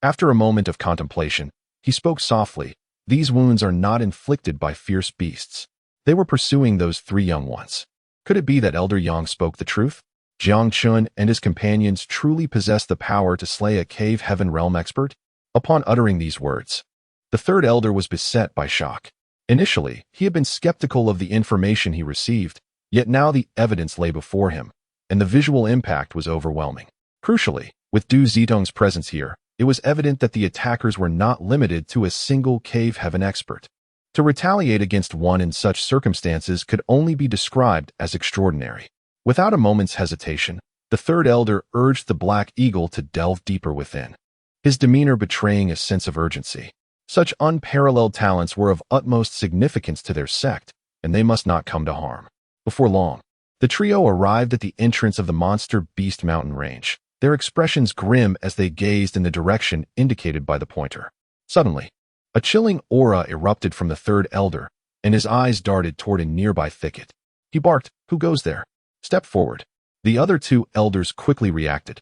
After a moment of contemplation, he spoke softly. "These wounds are not inflicted by fierce beasts. They were pursuing those 3 young ones." Could it be that Elder Yang spoke the truth? Jiang Chen and his companions truly possessed the power to slay a cave heaven realm expert? Upon uttering these words, the third elder was beset by shock. Initially, he had been skeptical of the information he received, yet now the evidence lay before him, and the visual impact was overwhelming. Crucially, with Du Zitong's presence here, it was evident that the attackers were not limited to a single cave heaven expert. To retaliate against one in such circumstances could only be described as extraordinary. Without a moment's hesitation, the third elder urged the Black Eagle to delve deeper within, his demeanor betraying a sense of urgency. Such unparalleled talents were of utmost significance to their sect, and they must not come to harm. Before long, the trio arrived at the entrance of the Monster Beast mountain range, their expressions grim as they gazed in the direction indicated by the pointer. Suddenly, a chilling aura erupted from the third elder, and his eyes darted toward a nearby thicket. He barked, "Who goes there? Step forward." The other 2 elders quickly reacted,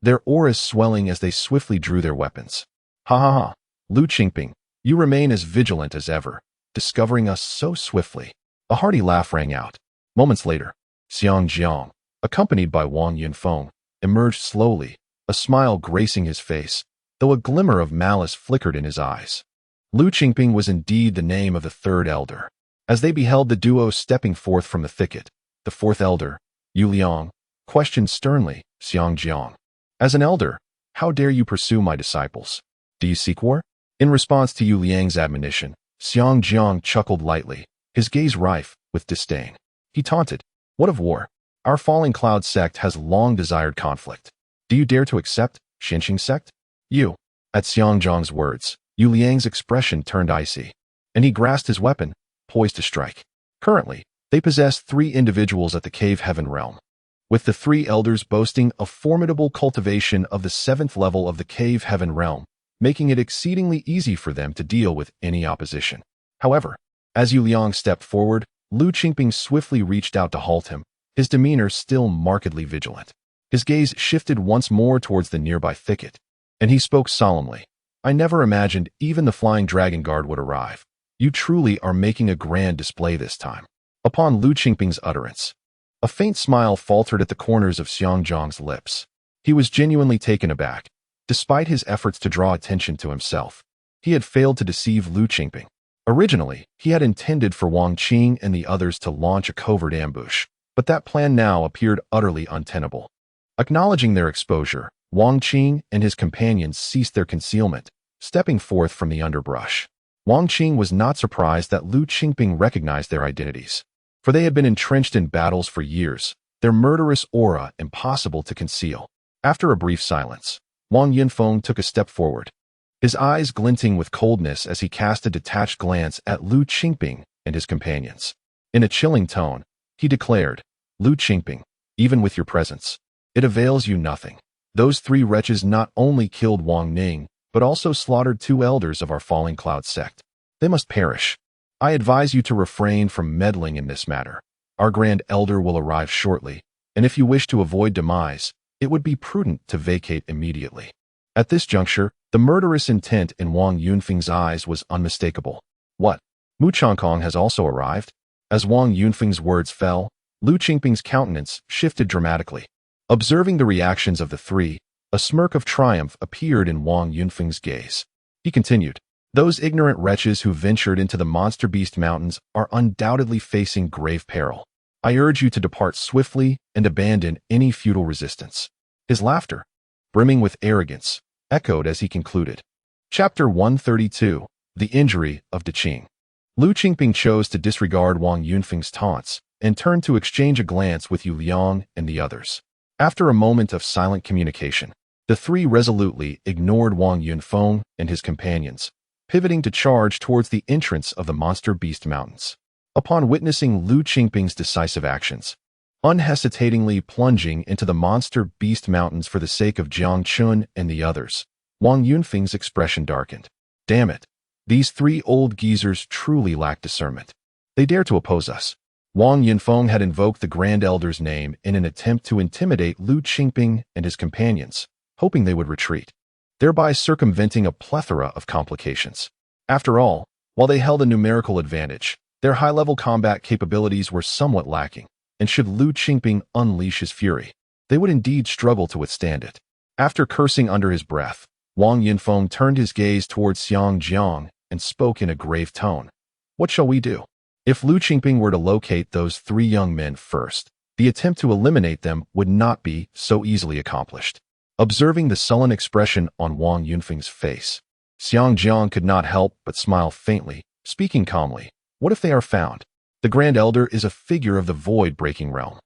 their auras swelling as they swiftly drew their weapons. "Ha ha ha, Lu Qingping, you remain as vigilant as ever, discovering us so swiftly." A hearty laugh rang out. Moments later, Xiang Jiang, accompanied by Wang Yinfeng, emerged slowly, a smile gracing his face, though a glimmer of malice flickered in his eyes. Lu Qingping was indeed the name of the third elder. As they beheld the duo stepping forth from the thicket, the fourth elder, Yu Liang, questioned sternly Xiang Jiang. "As an elder, how dare you pursue my disciples? Do you seek war?" In response to Yu Liang's admonition, Xiang Jiang chuckled lightly. his gaze rife with disdain. He taunted, "What of war? Our falling cloud sect has long desired conflict. Do you dare to accept Xinqing sect?" You. At Xiang Zhang's words, Yu Liang's expression turned icy, and he grasped his weapon, poised to strike. Currently, they possess 3 individuals at the Cave Heaven realm, with the 3 elders boasting a formidable cultivation of the 7th level of the Cave Heaven realm, making it exceedingly easy for them to deal with any opposition. However, as Yu Liang stepped forward, Lu Qingping swiftly reached out to halt him, his demeanor still markedly vigilant. His gaze shifted once more towards the nearby thicket, and he spoke solemnly. "I never imagined even the Flying Dragon Guard would arrive. You truly are making a grand display this time." Upon Lu Qingping's utterance, a faint smile faltered at the corners of Xiang Zhang's lips. He was genuinely taken aback. Despite his efforts to draw attention to himself, he had failed to deceive Lu Qingping. Originally, he had intended for Wang Qing and the others to launch a covert ambush, but that plan now appeared utterly untenable. Acknowledging their exposure, Wang Qing and his companions ceased their concealment, stepping forth from the underbrush. Wang Qing was not surprised that Lu Qingping recognized their identities, for they had been entrenched in battles for years, their murderous aura impossible to conceal. After a brief silence, Wang Yunfeng took a step forward, his eyes glinting with coldness as he cast a detached glance at Lu Qingping and his companions. In a chilling tone, he declared, "Lu Qingping, even with your presence, it avails you nothing. Those 3 wretches not only killed Wang Ning, but also slaughtered 2 elders of our falling cloud sect. They must perish. I advise you to refrain from meddling in this matter. Our grand elder will arrive shortly, and if you wish to avoid demise, it would be prudent to vacate immediately." At this juncture, the murderous intent in Wang Yunfeng's eyes was unmistakable. "What? Mu Changkong has also arrived?" As Wang Yunfeng's words fell, Lu Qingping's countenance shifted dramatically. Observing the reactions of the 3, a smirk of triumph appeared in Wang Yunfeng's gaze. He continued, "Those ignorant wretches who ventured into the Monster Beast Mountains are undoubtedly facing grave peril. I urge you to depart swiftly and abandon any futile resistance." His laughter, brimming with arrogance, echoed as he concluded. Chapter 132, The Injury of Deqing. Lu Qingping chose to disregard Wang Yunfeng's taunts and turned to exchange a glance with Yu Liang and the others. After a moment of silent communication, the 3 resolutely ignored Wang Yunfeng and his companions, pivoting to charge towards the entrance of the Monster Beast Mountains. Upon witnessing Lu Qingping's decisive actions, unhesitatingly plunging into the Monster Beast Mountains for the sake of Jiang Chen and the others, Wang Yunfeng's expression darkened. "Damn it, these 3 old geezers truly lack discernment. They dare to oppose us." Wang Yunfeng had invoked the Grand Elder's name in an attempt to intimidate Lu Qingping and his companions, hoping they would retreat, thereby circumventing a plethora of complications. After all, while they held a numerical advantage, their high-level combat capabilities were somewhat lacking, and should Lu Qingping unleash his fury, they would indeed struggle to withstand it. After cursing under his breath, Wang Yunfeng turned his gaze towards Xiang Jiang and spoke in a grave tone. "What shall we do? If Lu Qingping were to locate those 3 young men first, the attempt to eliminate them would not be so easily accomplished." Observing the sullen expression on Wang Yunfeng's face, Xiang Jiang could not help but smile faintly, speaking calmly. "What if they are found? The Grand Elder is a figure of the void-breaking realm.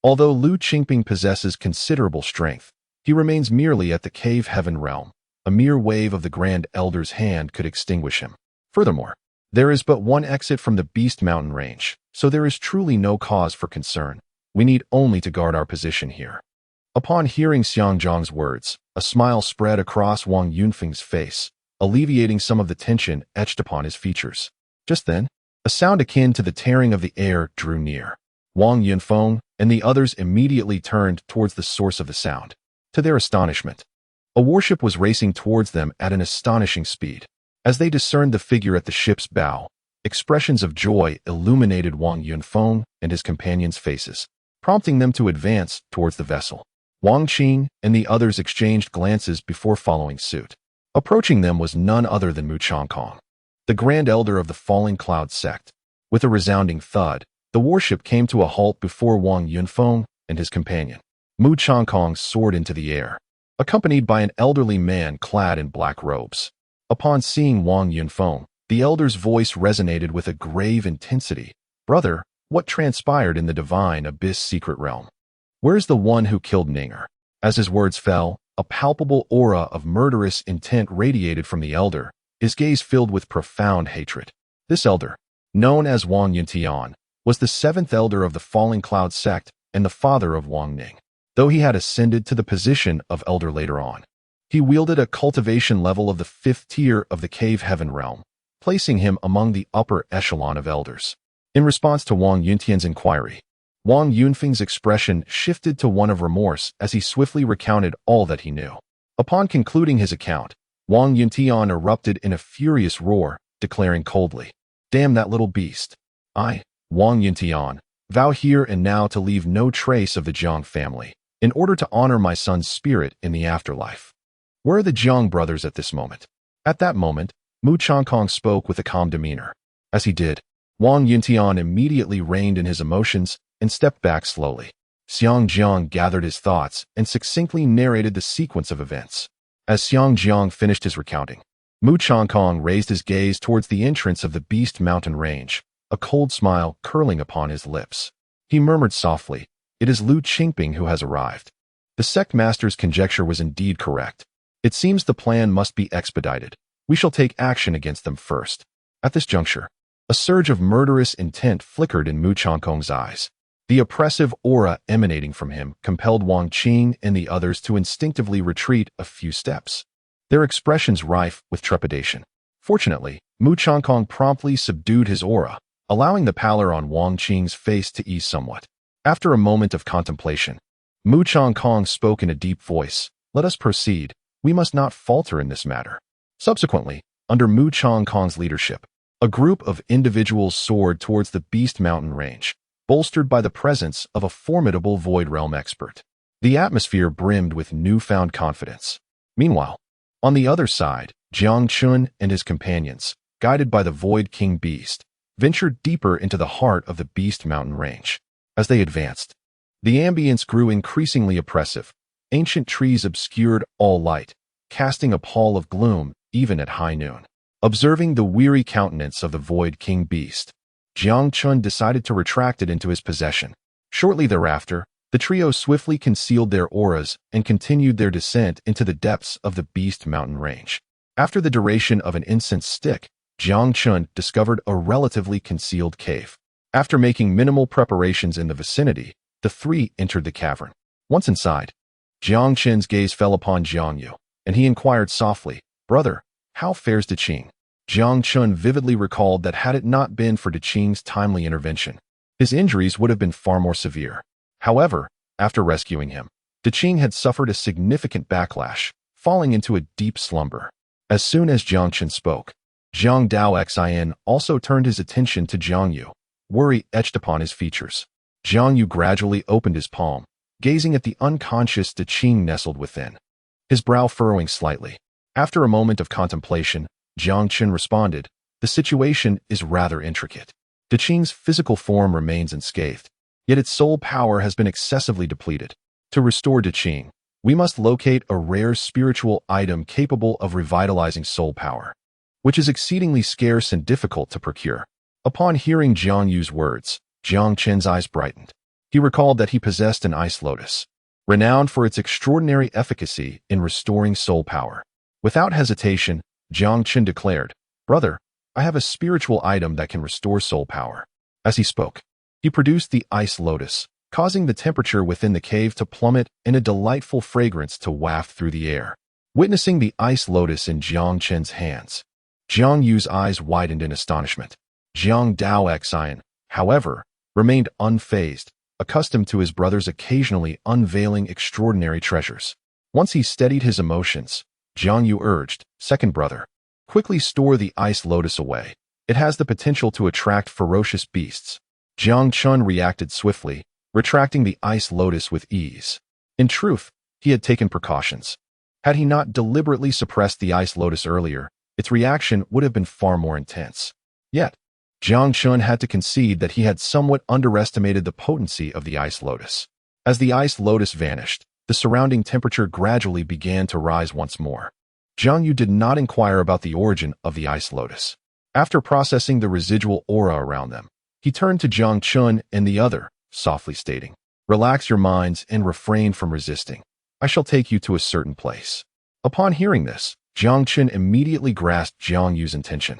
Although Lu Qingping possesses considerable strength, he remains merely at the Cave Heaven realm. A mere wave of the Grand Elder's hand could extinguish him. Furthermore, there is but one exit from the Beast Mountain range, so there is truly no cause for concern. We need only to guard our position here." Upon hearing Xiang Zhang's words, a smile spread across Wang Yunfeng's face, alleviating some of the tension etched upon his features. Just then, a sound akin to the tearing of the air drew near. Wang Yunfeng and the others immediately turned towards the source of the sound. To their astonishment, a warship was racing towards them at an astonishing speed. As they discerned the figure at the ship's bow, expressions of joy illuminated Wang Yunfeng and his companions' faces, prompting them to advance towards the vessel. Wang Qing and the others exchanged glances before following suit. Approaching them was none other than Mu Changkong, the Grand Elder of the Falling Cloud sect. With a resounding thud, the warship came to a halt before Wang Yunfeng and his companion. Mu Changkong soared into the air, accompanied by an elderly man clad in black robes. Upon seeing Wang Yunfeng, The elder's voice resonated with a grave intensity. "Brother, what transpired in the divine abyss secret realm? Where's the one who killed Ninger?" As his words fell, a palpable aura of murderous intent radiated from the elder, his gaze filled with profound hatred. This elder, known as Wang Yuntian, was the seventh elder of the Falling Cloud sect and the father of Wang Ning. Though he had ascended to the position of elder later on, he wielded a cultivation level of the fifth tier of the cave heaven realm, placing him among the upper echelon of elders. In response to Wang Yuntian's inquiry, Wang Yunfeng's expression shifted to one of remorse as he swiftly recounted all that he knew. Upon concluding his account, Wang Yuntian erupted in a furious roar, declaring coldly, "Damn that little beast. I, Wang Yuntian, vow here and now to leave no trace of the Jiang family, in order to honor my son's spirit in the afterlife." Where are the Jiang brothers at this moment? At that moment, Mu Changkong spoke with a calm demeanor. As he did, Wang Yuntian immediately reined in his emotions and stepped back slowly. Xiang Jiang gathered his thoughts and succinctly narrated the sequence of events. As Xiang Jiang finished his recounting, Mu Changkong raised his gaze towards the entrance of the Beast Mountain Range, a cold smile curling upon his lips. He murmured softly, "It is Lu Qingping who has arrived." The sect master's conjecture was indeed correct. It seems the plan must be expedited. We shall take action against them first. At this juncture, a surge of murderous intent flickered in Mu Changkong's eyes. The oppressive aura emanating from him compelled Wang Qing and the others to instinctively retreat a few steps, their expressions rife with trepidation. Fortunately, Mu Changkong promptly subdued his aura, allowing the pallor on Wang Qing's face to ease somewhat. After a moment of contemplation, Mu Changkong spoke in a deep voice, "Let us proceed. We must not falter in this matter." Subsequently, under Mu Changkong's leadership, a group of individuals soared towards the Beast Mountain Range, bolstered by the presence of a formidable Void Realm expert. The atmosphere brimmed with newfound confidence. Meanwhile, on the other side, Jiang Chen and his companions, guided by the Void King Beast, ventured deeper into the heart of the Beast Mountain Range. As they advanced, the ambience grew increasingly oppressive. Ancient trees obscured all light, casting a pall of gloom even at high noon. Observing the weary countenance of the Void King Beast, Jiang Chen decided to retract it into his possession. Shortly thereafter, the trio swiftly concealed their auras and continued their descent into the depths of the Beast Mountain Range. After the duration of an incense stick, Jiang Chen discovered a relatively concealed cave. After making minimal preparations in the vicinity, the three entered the cavern. Once inside, Jiang Chen's gaze fell upon Jiang Yu, and he inquired softly, "Brother, how fares Deqing?" Jiang Chen vividly recalled that had it not been for Deqing's timely intervention, his injuries would have been far more severe. However, after rescuing him, Deqing had suffered a significant backlash, falling into a deep slumber. As soon as Jiang Chen spoke, Jiang Daoxin also turned his attention to Jiang Yu, worry etched upon his features. Jiang Yu gradually opened his palm, gazing at the unconscious Deqing nestled within, his brow furrowing slightly. After a moment of contemplation, Jiang Chen responded, "The situation is rather intricate. Deqing's physical form remains unscathed, yet its soul power has been excessively depleted. To restore Deqing, we must locate a rare spiritual item capable of revitalizing soul power, which is exceedingly scarce and difficult to procure." Upon hearing Jiang Yu's words, Jiang Chen's eyes brightened. He recalled that he possessed an ice lotus, renowned for its extraordinary efficacy in restoring soul power. Without hesitation, Jiang Chen declared, "Brother, I have a spiritual item that can restore soul power." As he spoke, he produced the ice lotus, causing the temperature within the cave to plummet and a delightful fragrance to waft through the air. Witnessing the ice lotus in Jiang Chen's hands, Jiang Yu's eyes widened in astonishment. Jiang Daoxin, however, remained unfazed, accustomed to his brother's occasionally unveiling extraordinary treasures. Once he steadied his emotions, Jiang Yu urged, "Second brother, quickly store the ice lotus away. It has the potential to attract ferocious beasts." Jiang Chen reacted swiftly, retracting the ice lotus with ease. In truth, he had taken precautions. Had he not deliberately suppressed the ice lotus earlier, its reaction would have been far more intense. Yet, Jiang Chen had to concede that he had somewhat underestimated the potency of the ice lotus. As the ice lotus vanished, the surrounding temperature gradually began to rise once more. Jiang Yu did not inquire about the origin of the ice lotus. After processing the residual aura around them, he turned to Jiang Chen and the other, softly stating, "Relax your minds and refrain from resisting. I shall take you to a certain place." Upon hearing this, Jiang Chen immediately grasped Jiang Yu's intention.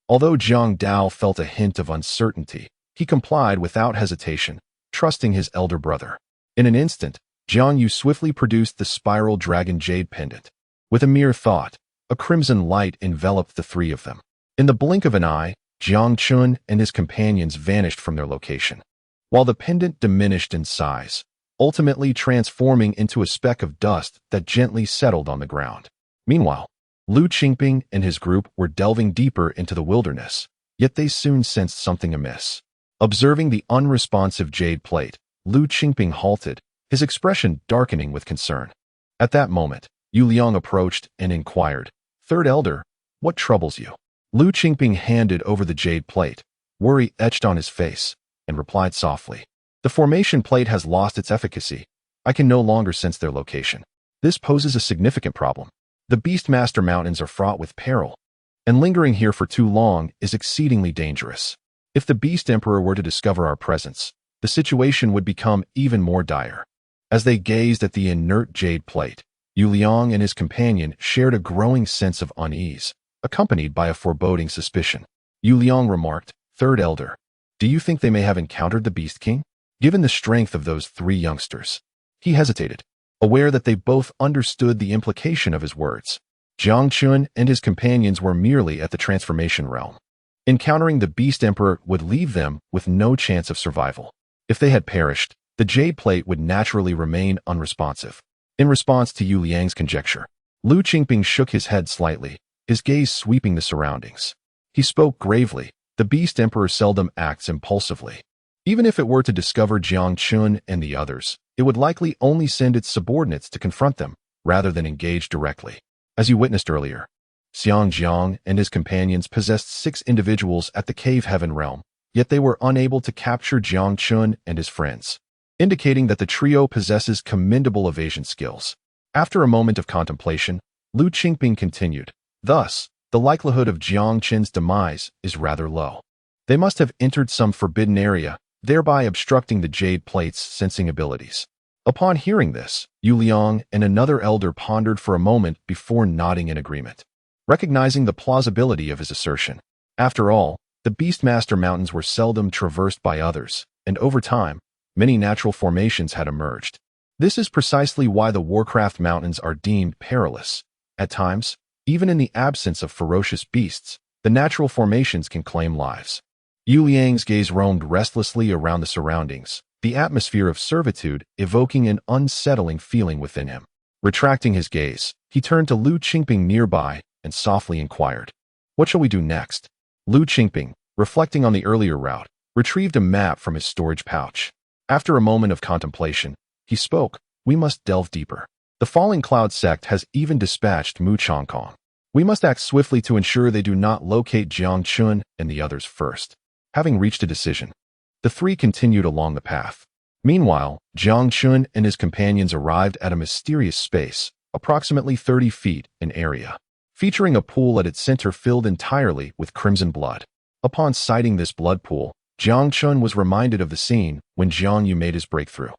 Although Jiang Dao felt a hint of uncertainty, he complied without hesitation, trusting his elder brother. In an instant, Jiang Yu swiftly produced the spiral dragon jade pendant. With a mere thought, a crimson light enveloped the three of them. In the blink of an eye, Jiang Chen and his companions vanished from their location, while the pendant diminished in size, ultimately transforming into a speck of dust that gently settled on the ground. Meanwhile, Lu Qingping and his group were delving deeper into the wilderness, yet they soon sensed something amiss. Observing the unresponsive jade plate, Lu Qingping halted, his expression darkening with concern. At that moment, Yu Liang approached and inquired, "Third Elder, what troubles you?" Lu Qingping handed over the jade plate, worry etched on his face, and replied softly, "The formation plate has lost its efficacy. I can no longer sense their location. This poses a significant problem. The Beastmaster Mountains are fraught with peril, and lingering here for too long is exceedingly dangerous. If the Beast Emperor were to discover our presence, the situation would become even more dire." As they gazed at the inert jade plate, Yu Liang and his companion shared a growing sense of unease, accompanied by a foreboding suspicion. Yu Liang remarked, "Third Elder, do you think they may have encountered the Beast King?" Given the strength of those three youngsters, he hesitated, aware that they both understood the implication of his words. Jiang Chen and his companions were merely at the transformation realm. Encountering the Beast Emperor would leave them with no chance of survival. If they had perished, the jade plate would naturally remain unresponsive. In response to Yu Liang's conjecture, Lu Qingping shook his head slightly, his gaze sweeping the surroundings. He spoke gravely, "The Beast Emperor seldom acts impulsively. Even if it were to discover Jiang Chen and the others, it would likely only send its subordinates to confront them, rather than engage directly. As you witnessed earlier, Xiang Jiang and his companions possessed 6 individuals at the Cave Heaven realm, yet they were unable to capture Jiang Chen and his friends, indicating that the trio possesses commendable evasion skills." After a moment of contemplation, Lu Qingping continued, "Thus, the likelihood of Jiang Chen's demise is rather low. They must have entered some forbidden area, thereby obstructing the jade plate's sensing abilities." Upon hearing this, Yu Liang and another elder pondered for a moment before nodding in agreement, recognizing the plausibility of his assertion. After all, the Beastmaster Mountains were seldom traversed by others, and over time, many natural formations had emerged. This is precisely why the Warcraft Mountains are deemed perilous. At times, even in the absence of ferocious beasts, the natural formations can claim lives. Yu Liang's gaze roamed restlessly around the surroundings, the atmosphere of servitude evoking an unsettling feeling within him. Retracting his gaze, he turned to Lu Qingping nearby and softly inquired, "What shall we do next?" Lu Qingping, reflecting on the earlier route, retrieved a map from his storage pouch. After a moment of contemplation, he spoke, "We must delve deeper. The Falling Cloud sect has even dispatched Mu Changkong. We must act swiftly to ensure they do not locate Jiang Chen and the others first." Having reached a decision, the three continued along the path. Meanwhile, Jiang Chen and his companions arrived at a mysterious space, approximately 30 feet in area, featuring a pool at its center filled entirely with crimson blood. Upon sighting this blood pool, Jiang Chen was reminded of the scene when Jiang Yu made his breakthrough.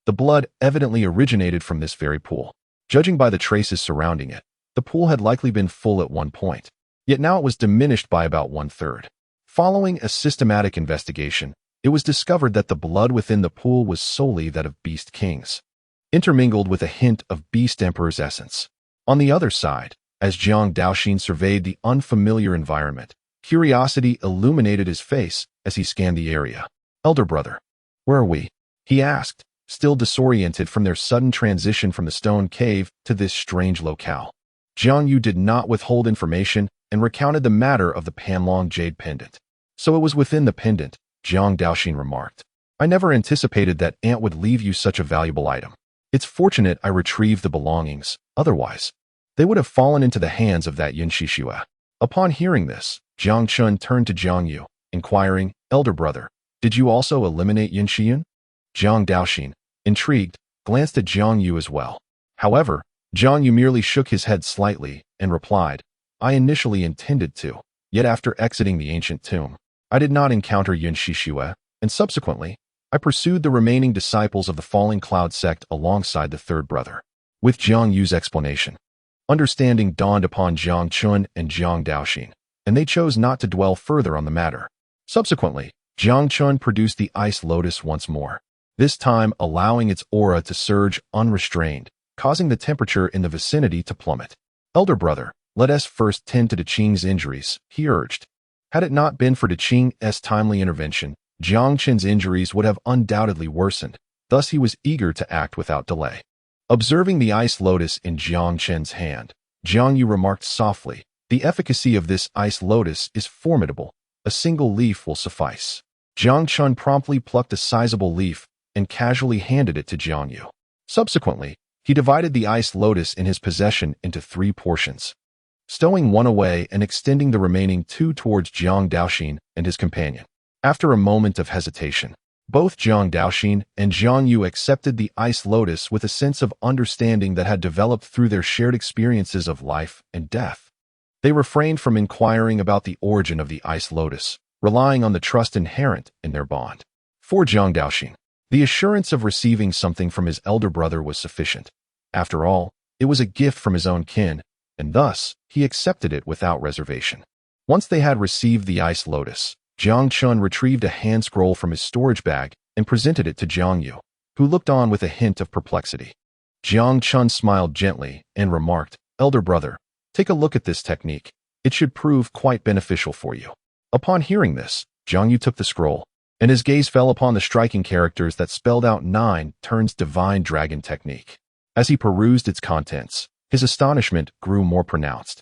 The blood evidently originated from this very pool. Judging by the traces surrounding it, the pool had likely been full at one point, yet now it was diminished by about 1/3. Following a systematic investigation, it was discovered that the blood within the pool was solely that of Beast Kings, intermingled with a hint of Beast Emperor's essence. On the other side, as Jiang Daoxin surveyed the unfamiliar environment, curiosity illuminated his face as he scanned the area. "Elder brother, where are we?" he asked, still disoriented from their sudden transition from the stone cave to this strange locale. Jiang Yu did not withhold information and recounted the matter of the Panlong jade pendant. "So it was within the pendant," Jiang Daoxin remarked. "I never anticipated that Ant would leave you such a valuable item. It's fortunate I retrieved the belongings, otherwise, they would have fallen into the hands of that Yin Shishua." Upon hearing this, Jiang Chen turned to Jiang Yu, inquiring, "Elder brother, did you also eliminate Yin Shiyun?" Jiang Daoxin, intrigued, glanced at Jiang Yu as well. However, Jiang Yu merely shook his head slightly and replied, "I initially intended to, Yet after exiting the ancient tomb, I did not encounter Yun Shishue, and subsequently, I pursued the remaining disciples of the Falling Cloud sect alongside the third brother. With Jiang Yu's explanation, understanding dawned upon Jiang Chen and Jiang Daoxin, and they chose not to dwell further on the matter. Subsequently, Jiang Chen produced the ice lotus once more, this time allowing its aura to surge unrestrained, causing the temperature in the vicinity to plummet. Elder brother, let us first tend to Qing's injuries, he urged. Had it not been for Qing's timely intervention, Jiang Chen's injuries would have undoubtedly worsened, thus he was eager to act without delay. Observing the ice lotus in Jiang Chen's hand, Jiang Yu remarked softly, "The efficacy of this ice lotus is formidable. A single leaf will suffice." Jiang Chen promptly plucked a sizable leaf and casually handed it to Jiang Yu. Subsequently, he divided the ice lotus in his possession into 3 portions, stowing one away and extending the remaining 2 towards Jiang Daoxin and his companion. After a moment of hesitation, both Jiang Daoxin and Jiang Yu accepted the ice lotus with a sense of understanding that had developed through their shared experiences of life and death. They refrained from inquiring about the origin of the ice lotus, relying on the trust inherent in their bond. For Jiang Daoxin, the assurance of receiving something from his elder brother was sufficient. After all, it was a gift from his own kin, and thus, he accepted it without reservation. Once they had received the ice lotus, Jiang Chen retrieved a hand scroll from his storage bag and presented it to Jiang Yu, who looked on with a hint of perplexity. Jiang Chen smiled gently and remarked, "Elder brother, take a look at this technique. It should prove quite beneficial for you." Upon hearing this, Jiang Yu took the scroll, and his gaze fell upon the striking characters that spelled out 9 turns Divine Dragon Technique. As he perused its contents, his astonishment grew more pronounced.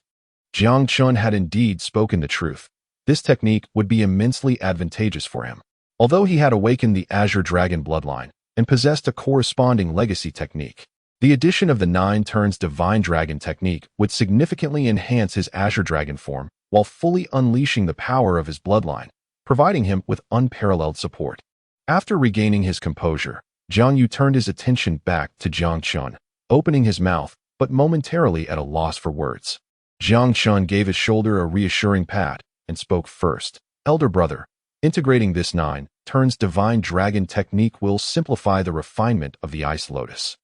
Jiang Chen had indeed spoken the truth. This technique would be immensely advantageous for him. Although he had awakened the Azure Dragon bloodline and possessed a corresponding legacy technique, the addition of the 9 turns Divine Dragon Technique would significantly enhance his Azure Dragon form while fully unleashing the power of his bloodline, providing him with unparalleled support. After regaining his composure, Jiang Yu turned his attention back to Jiang Chen, opening his mouth, but momentarily at a loss for words. Jiang Chen gave his shoulder a reassuring pat and spoke first. "Elder brother, integrating this 9 turns Divine Dragon Technique will simplify the refinement of the ice lotus.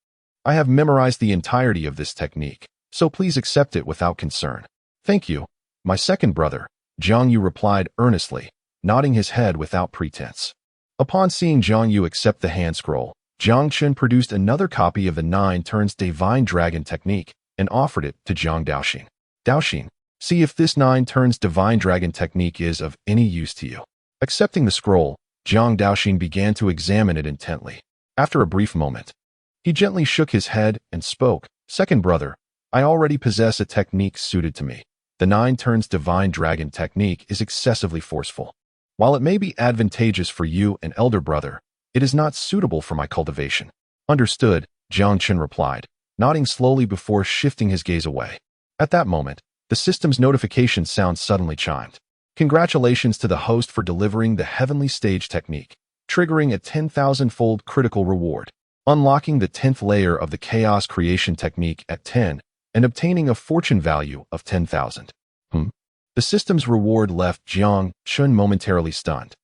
I have memorized the entirety of this technique, so please accept it without concern." "Thank you, my second brother," Jiang Yu replied earnestly, nodding his head without pretense. Upon seeing Jiang Yu accept the hand scroll, Jiang Chen produced another copy of the 9 turns Divine Dragon Technique and offered it to Jiang Daoxin. "Daoxin, see if this 9 turns Divine Dragon Technique is of any use to you." Accepting the scroll, Jiang Daoxin began to examine it intently. After a brief moment, he gently shook his head and spoke, "Second brother, I already possess a technique suited to me. The 9 turns Divine Dragon Technique is excessively forceful. While it may be advantageous for you and elder brother, it is not suitable for my cultivation." "Understood," Jiang Chen replied, nodding slowly before shifting his gaze away. At that moment, the system's notification sound suddenly chimed. "Congratulations to the host for delivering the Heavenly Stage Technique, triggering a 10,000-fold critical reward, unlocking the 10th layer of the Chaos Creation Technique at 10, and obtaining a fortune value of 10,000. The system's reward left Jiang Chen momentarily stunned.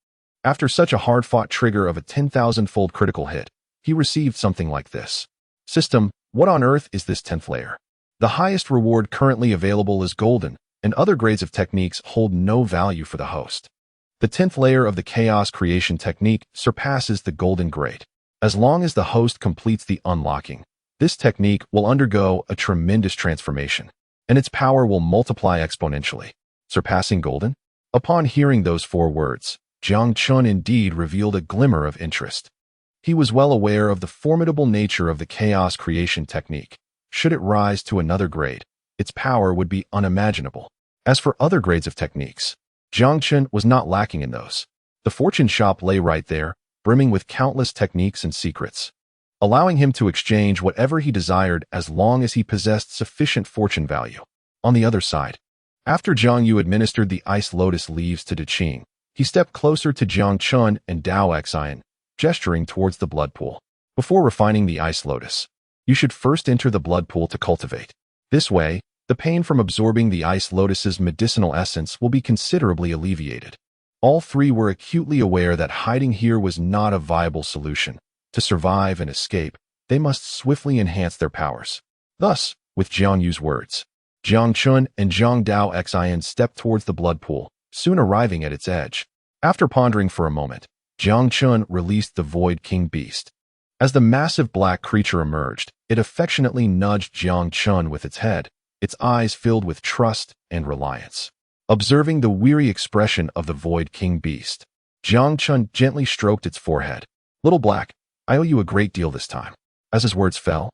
After such a hard-fought trigger of a 10,000-fold critical hit, he received something like this. "System, what on earth is this 10th layer? The highest reward currently available is golden, and other grades of techniques hold no value for the host. The 10th layer of the Chaos Creation Technique surpasses the golden grade. As long as the host completes the unlocking, this technique will undergo a tremendous transformation, and its power will multiply exponentially. Surpassing golden?" Upon hearing those 4 words, Jiang Chen indeed revealed a glimmer of interest. He was well aware of the formidable nature of the Chaos Creation Technique. Should it rise to another grade, its power would be unimaginable. As for other grades of techniques, Jiang Chen was not lacking in those. The fortune shop lay right there, brimming with countless techniques and secrets, allowing him to exchange whatever he desired as long as he possessed sufficient fortune value. On the other side, after Jiang Yu administered the ice lotus leaves to Qing, he stepped closer to Jiang Chen and Daoxin, gesturing towards the blood pool. "Before refining the ice lotus, you should first enter the blood pool to cultivate. This way, The pain from absorbing the ice lotus's medicinal essence will be considerably alleviated. All three were acutely aware that hiding here was not a viable solution. To survive and escape, they must swiftly enhance their powers. Thus, with Jiang Yu's words, Jiang Chen and Jiang Daoxin stepped towards the blood pool, soon arriving at its edge. After pondering for a moment, Jiang Chen released the Void King Beast. As the massive black creature emerged, it affectionately nudged Jiang Chen with its head, its eyes filled with trust and reliance. Observing the weary expression of the Void King Beast, Jiang Chen gently stroked its forehead. "Little Black, I owe you a great deal this time." As his words fell,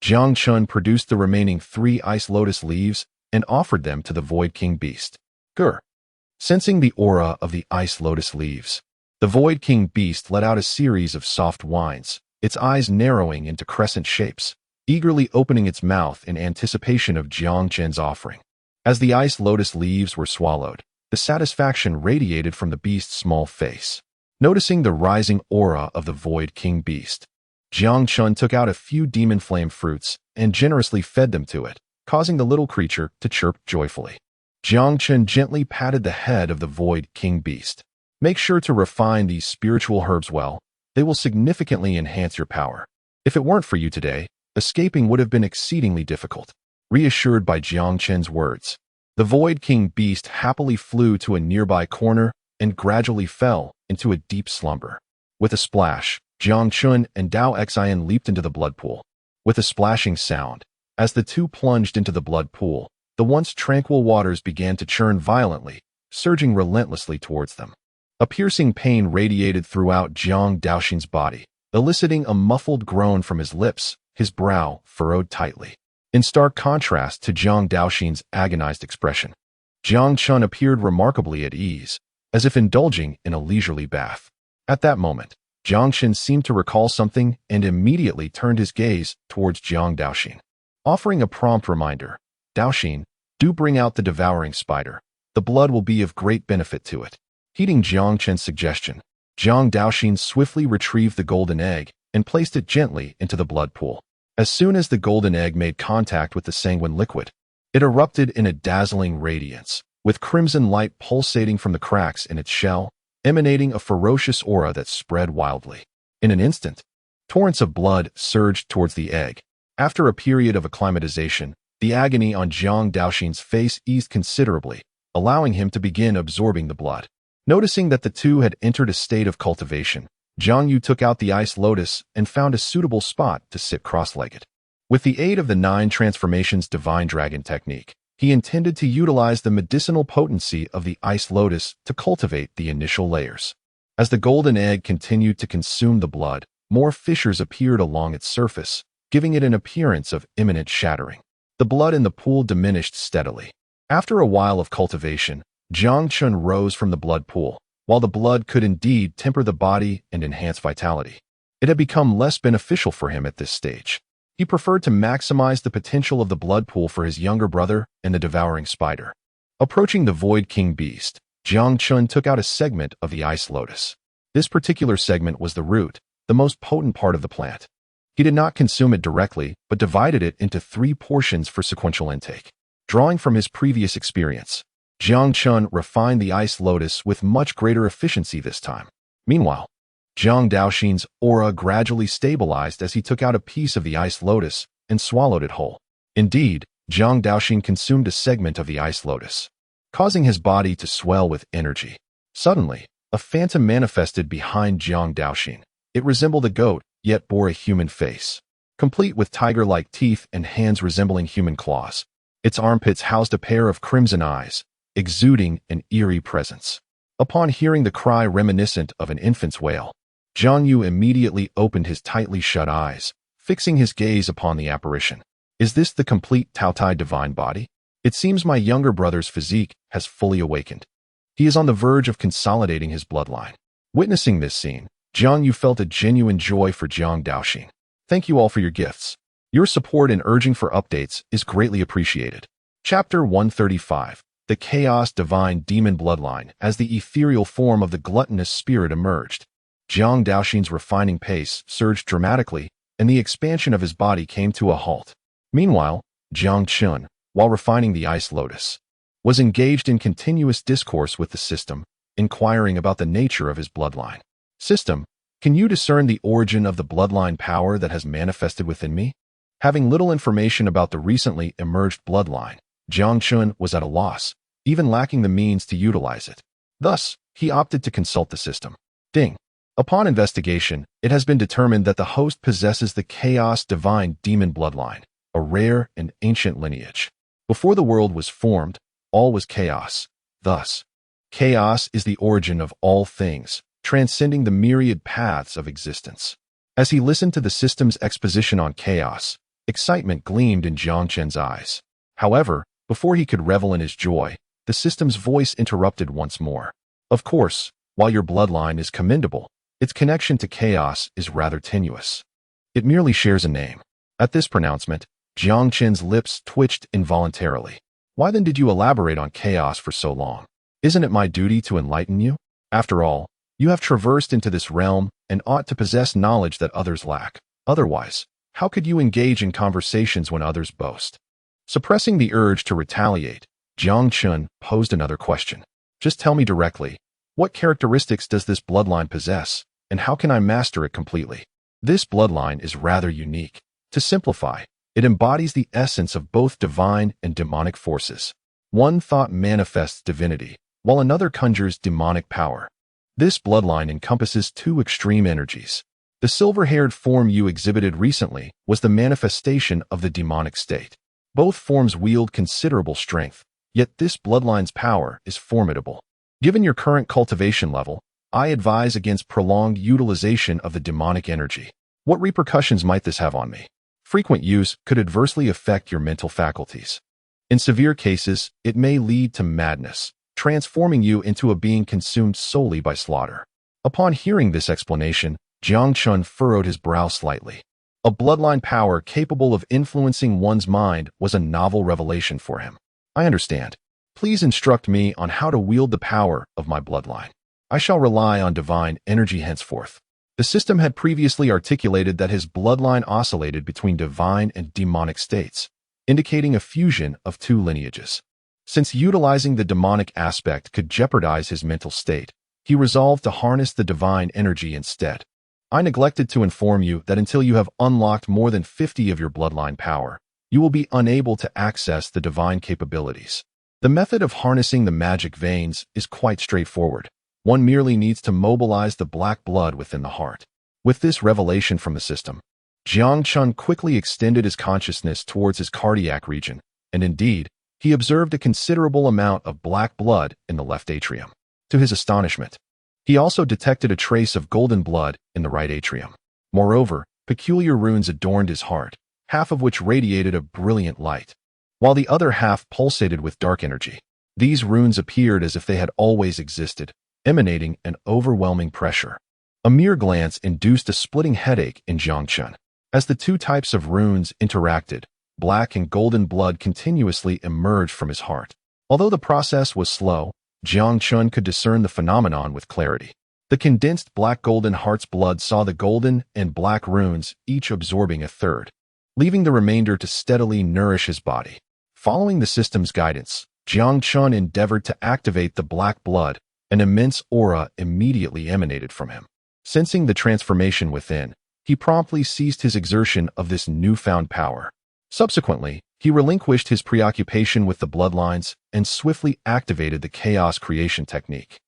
Jiang Chen produced the remaining 3 ice lotus leaves and offered them to the Void King Beast. Grr. Sensing the aura of the ice lotus leaves, the Void King Beast let out a series of soft whines, its eyes narrowing into crescent shapes, eagerly opening its mouth in anticipation of Jiang Chen's offering. As the ice lotus leaves were swallowed, the satisfaction radiated from the beast's small face. Noticing the rising aura of the Void King Beast, Jiang Chen took out a few demon flame fruits and generously fed them to it, causing the little creature to chirp joyfully. Jiang Chen gently patted the head of the Void King Beast. "Make sure to refine these spiritual herbs well. They will significantly enhance your power. If it weren't for you today, escaping would have been exceedingly difficult." Reassured by Jiang Chen's words, the Void King Beast happily flew to a nearby corner and gradually fell into a deep slumber. With a splash, Jiang Chen and Daoxin leaped into the blood pool. With a splashing sound, as the two plunged into the blood pool, the once tranquil waters began to churn violently, surging relentlessly towards them. A piercing pain radiated throughout Jiang Daoxin's body, eliciting a muffled groan from his lips, his brow furrowed tightly. In stark contrast to Jiang Daoxin's agonized expression, Jiang Chen appeared remarkably at ease, as if indulging in a leisurely bath. At that moment, Jiang Chen seemed to recall something and immediately turned his gaze towards Jiang Daoxin. Offering a prompt reminder, "Daoxin, do bring out the devouring spider. The blood will be of great benefit to it." Heeding Jiang Chen's suggestion, Jiang Daoxin swiftly retrieved the golden egg and placed it gently into the blood pool. As soon as the golden egg made contact with the sanguine liquid, it erupted in a dazzling radiance, with crimson light pulsating from the cracks in its shell, emanating a ferocious aura that spread wildly. In an instant, torrents of blood surged towards the egg. After a period of acclimatization, the agony on Jiang Daoxin's face eased considerably, allowing him to begin absorbing the blood. Noticing that the two had entered a state of cultivation, Jiang Yu took out the ice lotus and found a suitable spot to sit cross-legged. With the aid of the 9 transformations divine dragon technique, he intended to utilize the medicinal potency of the ice lotus to cultivate the initial layers. As the golden egg continued to consume the blood, more fissures appeared along its surface, giving it an appearance of imminent shattering. The blood in the pool diminished steadily. After a while of cultivation, Jiang Chen rose from the blood pool. While the blood could indeed temper the body and enhance vitality, it had become less beneficial for him at this stage. He preferred to maximize the potential of the blood pool for his younger brother and the devouring spider. Approaching the Void King Beast, Jiang Chen took out a segment of the ice lotus. This particular segment was the root, the most potent part of the plant. He did not consume it directly, but divided it into 3 portions for sequential intake. Drawing from his previous experience, Jiang Chen refined the ice lotus with much greater efficiency this time. Meanwhile, Jiang Daoxin's aura gradually stabilized as he took out a piece of the ice lotus and swallowed it whole. Indeed, Jiang Daoxin consumed a segment of the ice lotus, causing his body to swell with energy. Suddenly, a phantom manifested behind Jiang Daoxin. It resembled a goat, yet bore a human face, complete with tiger-like teeth and hands resembling human claws. Its armpits housed a pair of crimson eyes, exuding an eerie presence. Upon hearing the cry reminiscent of an infant's wail, Jiang Yu immediately opened his tightly shut eyes, fixing his gaze upon the apparition. Is this the complete Taotie Divine Body? It seems my younger brother's physique has fully awakened. He is on the verge of consolidating his bloodline. Witnessing this scene, Jiang Yu felt a genuine joy for Jiang Daoxin. Thank you all for your gifts. Your support and urging for updates is greatly appreciated. Chapter 135. The Chaos Divine Demon Bloodline. As the ethereal form of the gluttonous spirit emerged, Jiang Daoxin's refining pace surged dramatically, and the expansion of his body came to a halt. Meanwhile, Jiang Chen, while refining the ice lotus, was engaged in continuous discourse with the system, inquiring about the nature of his bloodline. System, can you discern the origin of the bloodline power that has manifested within me? Having little information about the recently emerged bloodline, Jiang Chen was at a loss, even lacking the means to utilize it. Thus, he opted to consult the system. Ding. Upon investigation, it has been determined that the host possesses the Chaos Divine Demon bloodline, a rare and ancient lineage. Before the world was formed, all was chaos. Thus, chaos is the origin of all things, transcending the myriad paths of existence. As he listened to the system's exposition on chaos, excitement gleamed in Jiang Chen's eyes. However, before he could revel in his joy, the system's voice interrupted once more. Of course, while your bloodline is commendable, its connection to chaos is rather tenuous. It merely shares a name. At this pronouncement, Jiang Chen's lips twitched involuntarily. Why then did you elaborate on chaos for so long? Isn't it my duty to enlighten you? After all, you have traversed into this realm and ought to possess knowledge that others lack. Otherwise, how could you engage in conversations when others boast? Suppressing the urge to retaliate, Jiang Chen posed another question. Just tell me directly, what characteristics does this bloodline possess, and how can I master it completely? This bloodline is rather unique. To simplify, it embodies the essence of both divine and demonic forces. One thought manifests divinity, while another conjures demonic power. This bloodline encompasses two extreme energies. The silver-haired form you exhibited recently was the manifestation of the demonic state. Both forms wield considerable strength, yet this bloodline's power is formidable. Given your current cultivation level, I advise against prolonged utilization of the demonic energy. What repercussions might this have on me? Frequent use could adversely affect your mental faculties. In severe cases, it may lead to madness, transforming you into a being consumed solely by slaughter. Upon hearing this explanation, Jiang Chen furrowed his brow slightly. A bloodline power capable of influencing one's mind was a novel revelation for him. I understand. Please instruct me on how to wield the power of my bloodline. I shall rely on divine energy henceforth. The system had previously articulated that his bloodline oscillated between divine and demonic states, indicating a fusion of two lineages. Since utilizing the demonic aspect could jeopardize his mental state, he resolved to harness the divine energy instead. I neglected to inform you that until you have unlocked more than 50 of your bloodline power, you will be unable to access the divine capabilities. The method of harnessing the magic veins is quite straightforward. One merely needs to mobilize the black blood within the heart. With this revelation from the system, Jiang Chen quickly extended his consciousness towards his cardiac region, and indeed, he observed a considerable amount of black blood in the left atrium. To his astonishment, he also detected a trace of golden blood in the right atrium. Moreover, peculiar runes adorned his heart, half of which radiated a brilliant light, while the other half pulsated with dark energy. These runes appeared as if they had always existed, emanating an overwhelming pressure. A mere glance induced a splitting headache in Jiang Chen. As the two types of runes interacted, black and golden blood continuously emerged from his heart. Although the process was slow, Jiang Chen could discern the phenomenon with clarity. The condensed black-golden heart's blood saw the golden and black runes each absorbing a third, leaving the remainder to steadily nourish his body. Following the system's guidance, Jiang Chen endeavored to activate the black blood. An immense aura immediately emanated from him. Sensing the transformation within, he promptly ceased his exertion of this newfound power. Subsequently, he relinquished his preoccupation with the bloodlines and swiftly activated the chaos creation technique,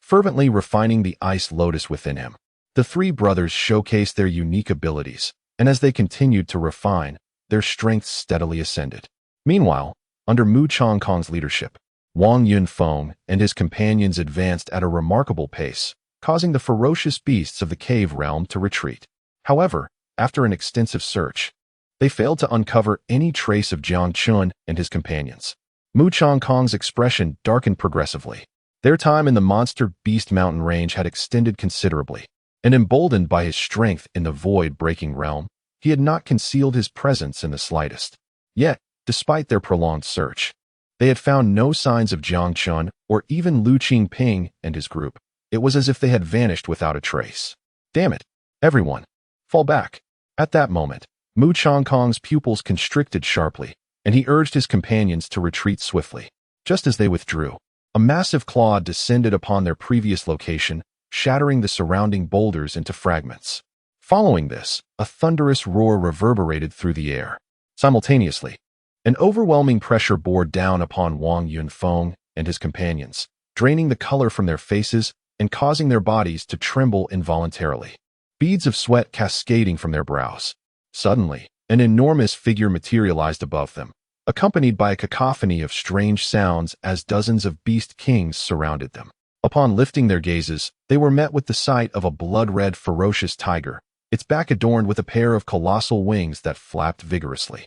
fervently refining the ice lotus within him. The three brothers showcased their unique abilities, and as they continued to refine, their strength steadily ascended. Meanwhile, under Mu Changkong's leadership, Wang Yunfeng and his companions advanced at a remarkable pace, causing the ferocious beasts of the cave realm to retreat. However, after an extensive search, they failed to uncover any trace of Jiang Chen and his companions. Mu Changkong's expression darkened progressively. Their time in the monster beast mountain range had extended considerably, and emboldened by his strength in the void-breaking realm, he had not concealed his presence in the slightest. Yet, despite their prolonged search, they had found no signs of Jiang Chen or even Lu Qingping and his group. It was as if they had vanished without a trace. Damn it, everyone, fall back. At that moment, Mu Changkong's pupils constricted sharply, and he urged his companions to retreat swiftly. Just as they withdrew, a massive claw descended upon their previous location, shattering the surrounding boulders into fragments. Following this, a thunderous roar reverberated through the air. Simultaneously, an overwhelming pressure bore down upon Wang Yunfeng and his companions, draining the color from their faces and causing their bodies to tremble involuntarily. Beads of sweat cascading from their brows. Suddenly, an enormous figure materialized above them, accompanied by a cacophony of strange sounds as dozens of beast kings surrounded them. Upon lifting their gazes, they were met with the sight of a blood-red, ferocious tiger, its back adorned with a pair of colossal wings that flapped vigorously.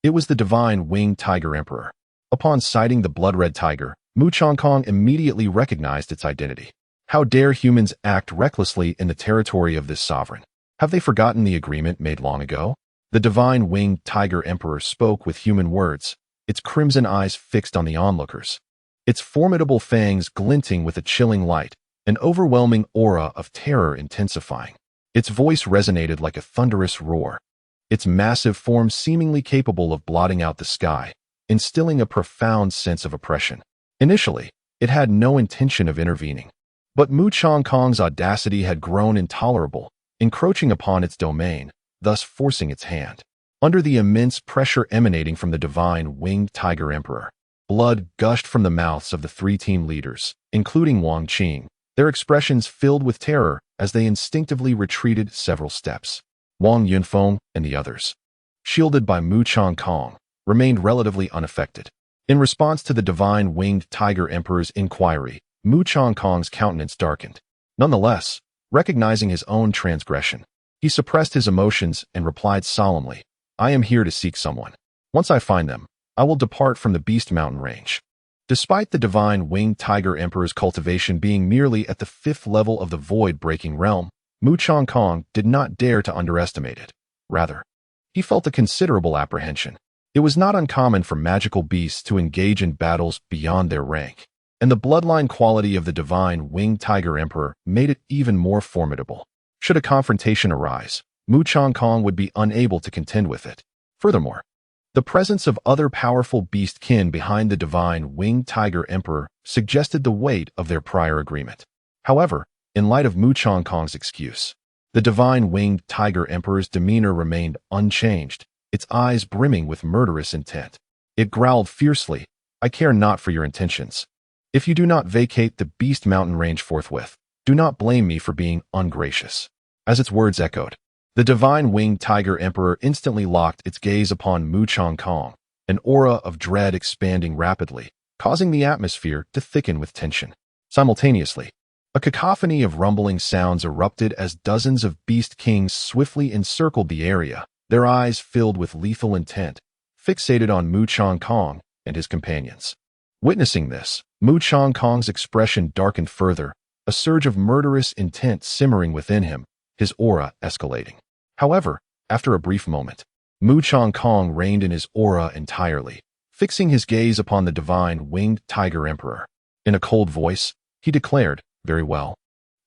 It was the divine winged tiger emperor. Upon sighting the blood-red tiger, Mu Changkong immediately recognized its identity. How dare humans act recklessly in the territory of this sovereign? Have they forgotten the agreement made long ago? The divine winged tiger emperor spoke with human words, its crimson eyes fixed on the onlookers, its formidable fangs glinting with a chilling light, an overwhelming aura of terror intensifying. Its voice resonated like a thunderous roar, its massive form seemingly capable of blotting out the sky, instilling a profound sense of oppression. Initially, it had no intention of intervening, but Mu Changkong's audacity had grown intolerable, encroaching upon its domain, thus forcing its hand. Under the immense pressure emanating from the divine winged tiger emperor, blood gushed from the mouths of the three team leaders, including Wang Qing, their expressions filled with terror as they instinctively retreated several steps. Wang Yunfeng and the others, shielded by Mu Changkong, remained relatively unaffected. In response to the divine winged tiger emperor's inquiry, Mu Changkong's countenance darkened. Nonetheless, recognizing his own transgression, he suppressed his emotions and replied solemnly, "I am here to seek someone. Once I find them, I will depart from the Beast Mountain range." Despite the divine winged tiger emperor's cultivation being merely at the 5th level of the void-breaking realm, Mu Changkong did not dare to underestimate it. Rather, he felt a considerable apprehension. It was not uncommon for magical beasts to engage in battles beyond their rank, and the bloodline quality of the divine winged tiger emperor made it even more formidable. Should a confrontation arise, Mu Changkong would be unable to contend with it. Furthermore, the presence of other powerful beast kin behind the divine winged tiger emperor suggested the weight of their prior agreement. However, in light of Mu Changkong's excuse, the divine winged tiger emperor's demeanor remained unchanged, its eyes brimming with murderous intent. It growled fiercely, "I care not for your intentions. If you do not vacate the Beast Mountain range forthwith, do not blame me for being ungracious." As its words echoed, the divine winged tiger emperor instantly locked its gaze upon Mu Changkong, an aura of dread expanding rapidly, causing the atmosphere to thicken with tension. Simultaneously, a cacophony of rumbling sounds erupted as dozens of beast kings swiftly encircled the area, their eyes filled with lethal intent, fixated on Mu Changkong and his companions. Witnessing this, Mu Changkong's expression darkened further, a surge of murderous intent simmering within him, his aura escalating. However, after a brief moment, Mu Changkong reined in his aura entirely, fixing his gaze upon the divine winged tiger emperor. In a cold voice, he declared, "Very well.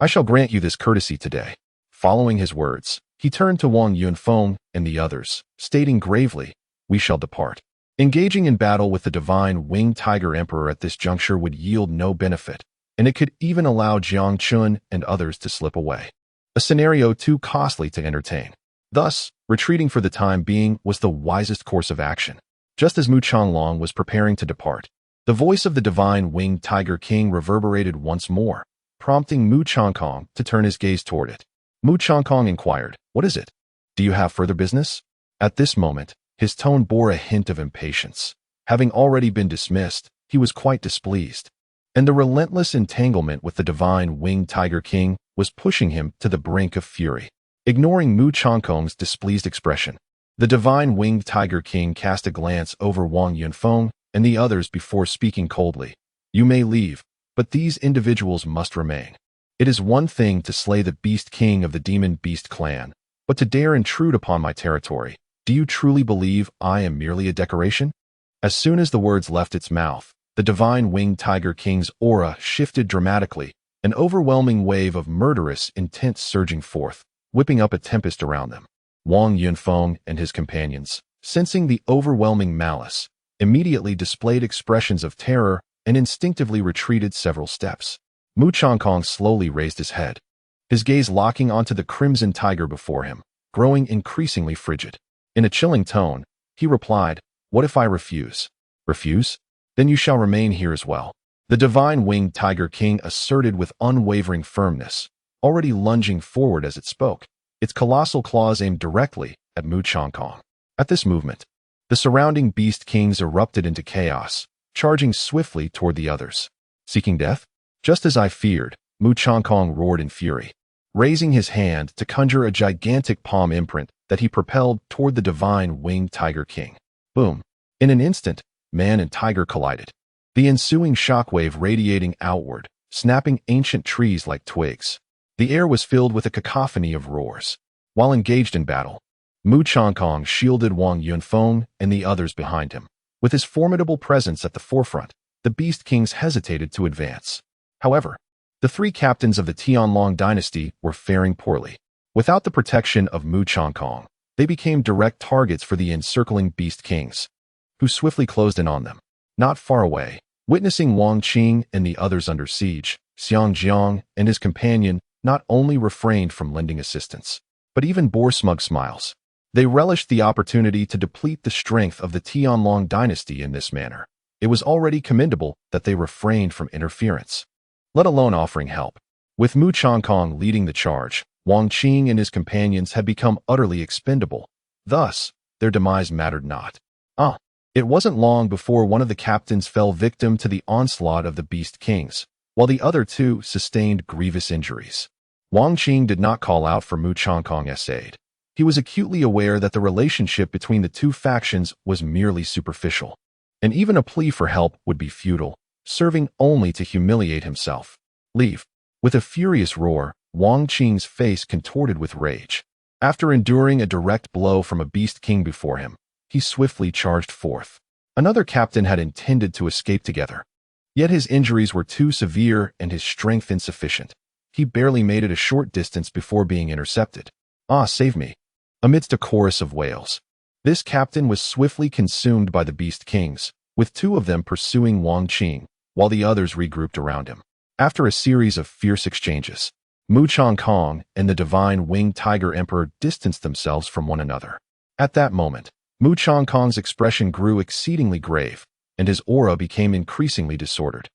I shall grant you this courtesy today." Following his words, he turned to Wang Yunfeng and the others, stating gravely, "We shall depart." Engaging in battle with the divine winged tiger emperor at this juncture would yield no benefit, and it could even allow Jiang Chen and others to slip away. A scenario too costly to entertain. Thus, retreating for the time being was the wisest course of action. Just as Mu Changlong was preparing to depart, the voice of the divine winged tiger king reverberated once more, prompting Mu Changkong to turn his gaze toward it. Mu Changkong inquired, "What is it? Do you have further business?" At this moment, his tone bore a hint of impatience. Having already been dismissed, he was quite displeased, and the relentless entanglement with the divine winged tiger king was pushing him to the brink of fury. Ignoring Mu Changkong's displeased expression, the divine winged tiger king cast a glance over Wang Yunfeng and the others before speaking coldly. "You may leave, but these individuals must remain. It is one thing to slay the beast king of the demon beast clan, but to dare intrude upon my territory. Do you truly believe I am merely a decoration?" As soon as the words left its mouth, the divine winged tiger king's aura shifted dramatically, an overwhelming wave of murderous intent surging forth, whipping up a tempest around them. Wang Yunfeng and his companions, sensing the overwhelming malice, immediately displayed expressions of terror and instinctively retreated several steps. Mu Changkong slowly raised his head, his gaze locking onto the crimson tiger before him, growing increasingly frigid. In a chilling tone, he replied, "What if I refuse?" "Refuse? Then you shall remain here as well." The divine winged tiger king asserted with unwavering firmness, already lunging forward as it spoke, its colossal claws aimed directly at Mu Changkong. At this movement, the surrounding beast kings erupted into chaos, charging swiftly toward the others. Seeking death? Just as I feared, Mu Changkong roared in fury, raising his hand to conjure a gigantic palm imprint that he propelled toward the divine winged tiger king. Boom! In an instant, man and tiger collided, the ensuing shockwave radiating outward, snapping ancient trees like twigs. The air was filled with a cacophony of roars. While engaged in battle, Mu Changkong shielded Wang Yunfeng and the others behind him. With his formidable presence at the forefront, the beast kings hesitated to advance. However, the three captains of the Tianlong dynasty were faring poorly. Without the protection of Mu Changkong, they became direct targets for the encircling beast kings, who swiftly closed in on them. Not far away, witnessing Wang Qing and the others under siege, Xiang Jiang and his companion not only refrained from lending assistance, but even bore smug smiles. They relished the opportunity to deplete the strength of the Tianlong dynasty in this manner. It was already commendable that they refrained from interference, let alone offering help. With Mu Changkong leading the charge, Wang Qing and his companions had become utterly expendable. Thus, their demise mattered not. It wasn't long before one of the captains fell victim to the onslaught of the beast kings, while the other two sustained grievous injuries. Wang Qing did not call out for Mu Changkong's aid. He was acutely aware that the relationship between the two factions was merely superficial, and even a plea for help would be futile, serving only to humiliate himself. "Leave." With a furious roar, Wang Qing's face contorted with rage. After enduring a direct blow from a beast king before him, he swiftly charged forth. Another captain had intended to escape together, yet his injuries were too severe and his strength insufficient. He barely made it a short distance before being intercepted. "Save me!" Amidst a chorus of wails, this captain was swiftly consumed by the beast kings, with two of them pursuing Wang Qing, while the others regrouped around him. After a series of fierce exchanges, Mu Changkong and the divine winged tiger emperor distanced themselves from one another. At that moment, Mu Changkong's expression grew exceedingly grave, and his aura became increasingly disordered.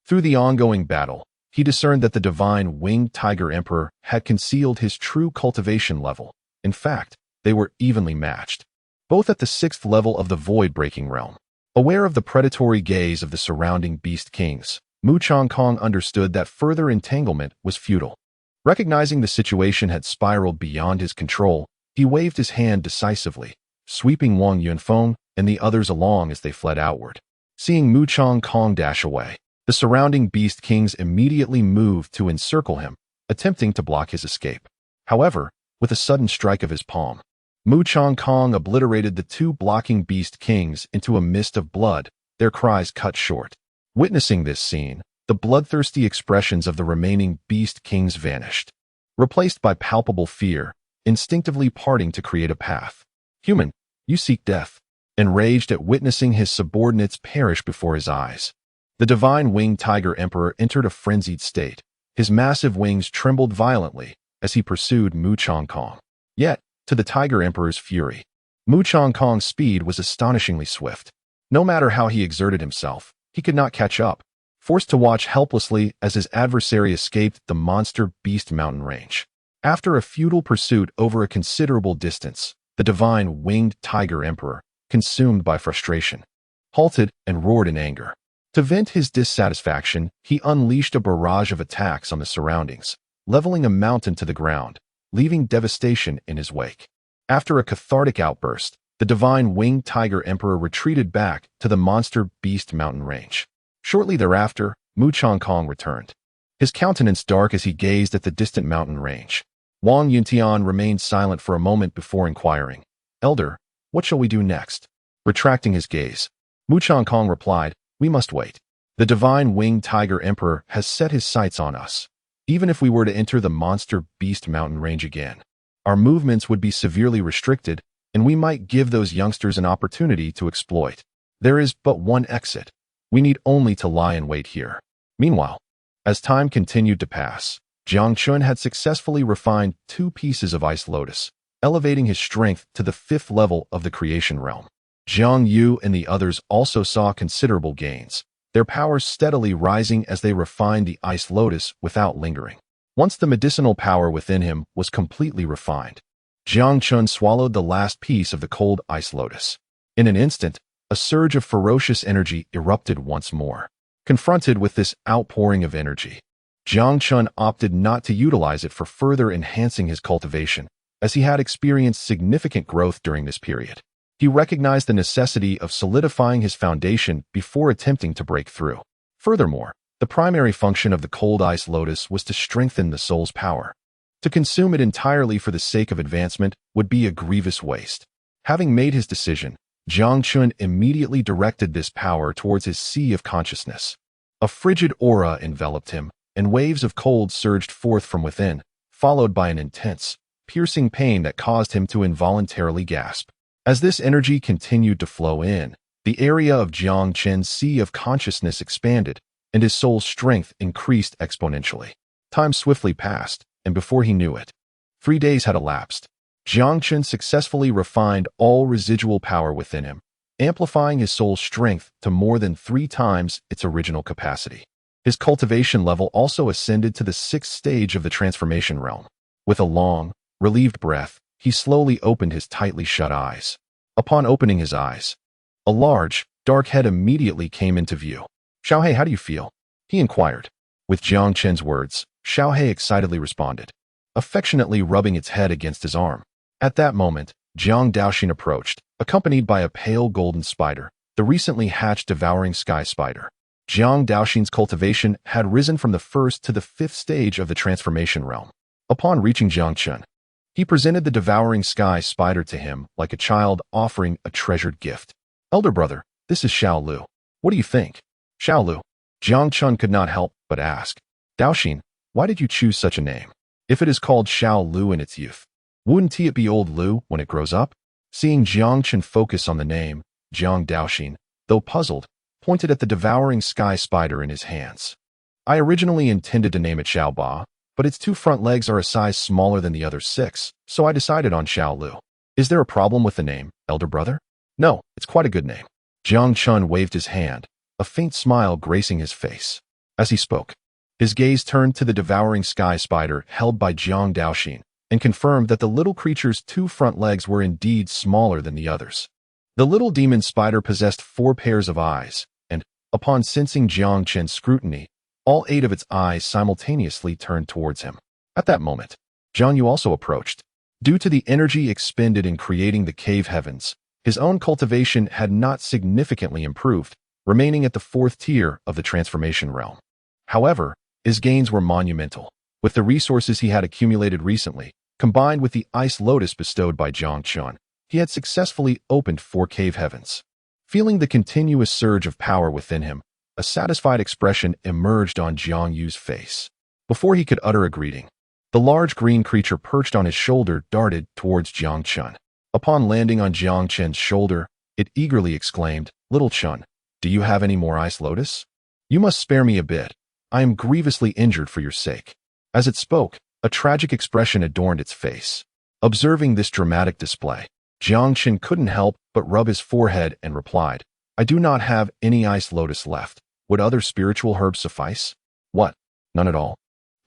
Through the ongoing battle, he discerned that the divine winged tiger emperor had concealed his true cultivation level. In fact, they were evenly matched, both at the 6th level of the void-breaking realm. Aware of the predatory gaze of the surrounding beast kings, Mu Changkong understood that further entanglement was futile. Recognizing the situation had spiraled beyond his control, he waved his hand decisively, sweeping Wang Yunfeng and the others along as they fled outward. Seeing Mu Changkong dash away, the surrounding beast kings immediately moved to encircle him, attempting to block his escape. However, with a sudden strike of his palm, Mu Changkong obliterated the two blocking beast kings into a mist of blood, their cries cut short. Witnessing this scene, the bloodthirsty expressions of the remaining beast kings vanished, replaced by palpable fear, instinctively parting to create a path. "Human, you seek death." Enraged at witnessing his subordinates perish before his eyes, the divine winged tiger emperor entered a frenzied state. His massive wings trembled violently as he pursued Mu Changkong. Yet, to the tiger emperor's fury, Mu Changkong's speed was astonishingly swift. No matter how he exerted himself, he could not catch up, forced to watch helplessly as his adversary escaped the monster beast mountain range. After a futile pursuit over a considerable distance, the divine winged tiger emperor, consumed by frustration, halted and roared in anger. To vent his dissatisfaction, he unleashed a barrage of attacks on the surroundings, leveling a mountain to the ground, leaving devastation in his wake. After a cathartic outburst, the divine winged tiger emperor retreated back to the monster beast mountain range. Shortly thereafter, Mu Changkong returned, his countenance dark as he gazed at the distant mountain range. Wang Yuntian remained silent for a moment before inquiring, "Elder, what shall we do next?" Retracting his gaze, Mu Changkong replied, "We must wait. The divine winged tiger emperor has set his sights on us. Even if we were to enter the monster beast mountain range again, our movements would be severely restricted, and we might give those youngsters an opportunity to exploit. There is but one exit. We need only to lie in wait here. Meanwhile, as time continued to pass, Jiang Chen had successfully refined 2 pieces of ice lotus, elevating his strength to the 5th level of the creation realm. Jiang Yu and the others also saw considerable gains, their powers steadily rising as they refined the ice lotus without lingering. Once the medicinal power within him was completely refined, Jiang Chen swallowed the last piece of the cold ice lotus. In an instant, a surge of ferocious energy erupted once more. Confronted with this outpouring of energy, Jiang Chen opted not to utilize it for further enhancing his cultivation, as he had experienced significant growth during this period. He recognized the necessity of solidifying his foundation before attempting to break through. Furthermore, the primary function of the cold ice lotus was to strengthen the soul's power. To consume it entirely for the sake of advancement would be a grievous waste. Having made his decision, Jiang Chen immediately directed this power towards his sea of consciousness. A frigid aura enveloped him, and waves of cold surged forth from within, followed by an intense, piercing pain that caused him to involuntarily gasp. As this energy continued to flow in, the area of Jiang Chen's sea of consciousness expanded, and his soul's strength increased exponentially. Time swiftly passed, and before he knew it, 3 days had elapsed. Jiang Chen successfully refined all residual power within him, amplifying his soul's strength to more than 3 times its original capacity. His cultivation level also ascended to the 6th stage of the transformation realm. With a long, relieved breath, he slowly opened his tightly shut eyes. Upon opening his eyes, a large, dark head immediately came into view. "Xiaohe, how do you feel?" he inquired. With Jiang Chen's words, Xiaohe excitedly responded, affectionately rubbing its head against his arm. At that moment, Jiang Daoxin approached, accompanied by a pale golden spider, the recently hatched devouring sky spider. Jiang Daoxin's cultivation had risen from the 1st to the 5th stage of the transformation realm. Upon reaching Jiang Chen, he presented the devouring sky spider to him like a child offering a treasured gift. "Elder brother, this is Xiao Lu. What do you think?" "Xiao Lu?" Jiang Chen could not help but ask. "Daoxin, why did you choose such a name? If it is called Xiao Lu in its youth, wouldn't it be old Lu when it grows up?" Seeing Jiang Chen focus on the name, Jiang Daoxin, though puzzled, pointed at the devouring sky spider in his hands. "I originally intended to name it Xiao Ba, but its 2 front legs are a size smaller than the other 6, so I decided on Xiao Lu. Is there a problem with the name, elder brother?" "No, it's quite a good name." Jiang Chen waved his hand, a faint smile gracing his face. As he spoke, his gaze turned to the devouring sky spider held by Jiang Daoxin and confirmed that the little creature's 2 front legs were indeed smaller than the others. The little demon spider possessed 4 pairs of eyes, and, upon sensing Jiang Chen's scrutiny, all 8 of its eyes simultaneously turned towards him. At that moment, Jiang Yu also approached. Due to the energy expended in creating the cave heavens, his own cultivation had not significantly improved, remaining at the 4th tier of the transformation realm. However, his gains were monumental. With the resources he had accumulated recently, combined with the ice lotus bestowed by Jiang Chen, he had successfully opened 4 cave heavens. Feeling the continuous surge of power within him, a satisfied expression emerged on Jiang Yu's face. Before he could utter a greeting, the large green creature perched on his shoulder darted towards Jiang Chen. Upon landing on Jiang Chen's shoulder, it eagerly exclaimed, "Little Chen, do you have any more ice lotus? You must spare me a bit. I am grievously injured for your sake." As it spoke, a tragic expression adorned its face. Observing this dramatic display, Jiang Chen couldn't help but rub his forehead and replied, "I do not have any ice lotus left. Would other spiritual herbs suffice?" "What? None at all?"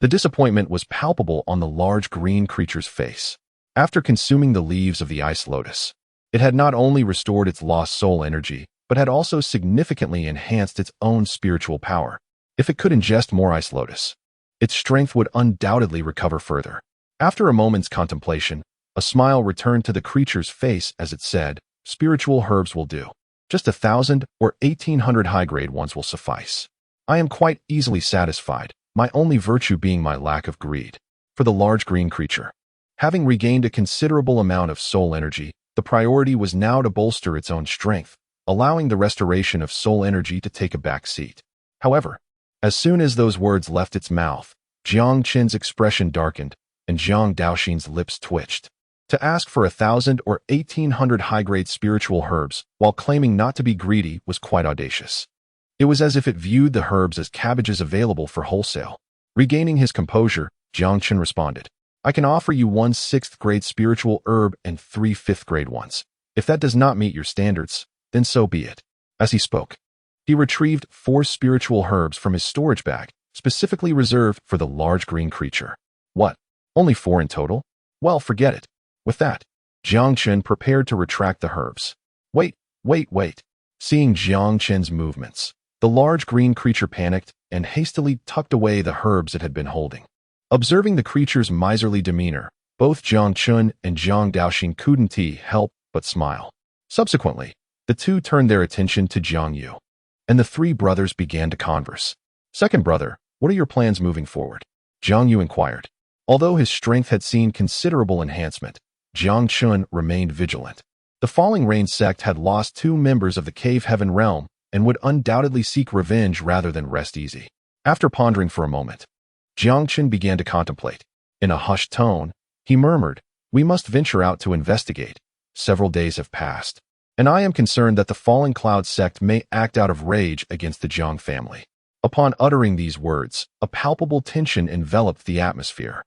The disappointment was palpable on the large green creature's face. After consuming the leaves of the ice lotus, it had not only restored its lost soul energy, but had also significantly enhanced its own spiritual power. If it could ingest more ice lotus, its strength would undoubtedly recover further. After a moment's contemplation, a smile returned to the creature's face as it said, "Spiritual herbs will do. Just 1,000 or 1,800 high-grade ones will suffice. I am quite easily satisfied, my only virtue being my lack of greed." For the large green creature, having regained a considerable amount of soul energy, the priority was now to bolster its own strength, allowing the restoration of soul energy to take a back seat. However, as soon as those words left its mouth, Jiang Chen's expression darkened, and Jiang Daoxin's lips twitched. To ask for 1,000 or 1,800 high-grade spiritual herbs while claiming not to be greedy was quite audacious. It was as if it viewed the herbs as cabbages available for wholesale. Regaining his composure, Jiang Chen responded, "I can offer you 1 6th-grade spiritual herb and 3 5th-grade ones. If that does not meet your standards, then so be it." As he spoke, he retrieved 4 spiritual herbs from his storage bag, specifically reserved for the large green creature. What? Only 4 in total? Well, forget it. With that, Jiang Chen prepared to retract the herbs. Wait. Seeing Jiang Chen's movements, the large green creature panicked and hastily tucked away the herbs it had been holding. Observing the creature's miserly demeanor, both Jiang Chen and Jiang Daoxin couldn't help but smile. Subsequently, the two turned their attention to Jiang Yu, and the 3 brothers began to converse. "Second brother, what are your plans moving forward?" Jiang Yu inquired. Although his strength had seen considerable enhancement, Jiang Chen remained vigilant. The Falling Rain sect had lost 2 members of the Cave Heaven realm and would undoubtedly seek revenge rather than rest easy. After pondering for a moment, Jiang Chen began to contemplate. In a hushed tone, he murmured, "We must venture out to investigate. Several days have passed, and I am concerned that the Falling Cloud sect may act out of rage against the Jiang family." Upon uttering these words, a palpable tension enveloped the atmosphere.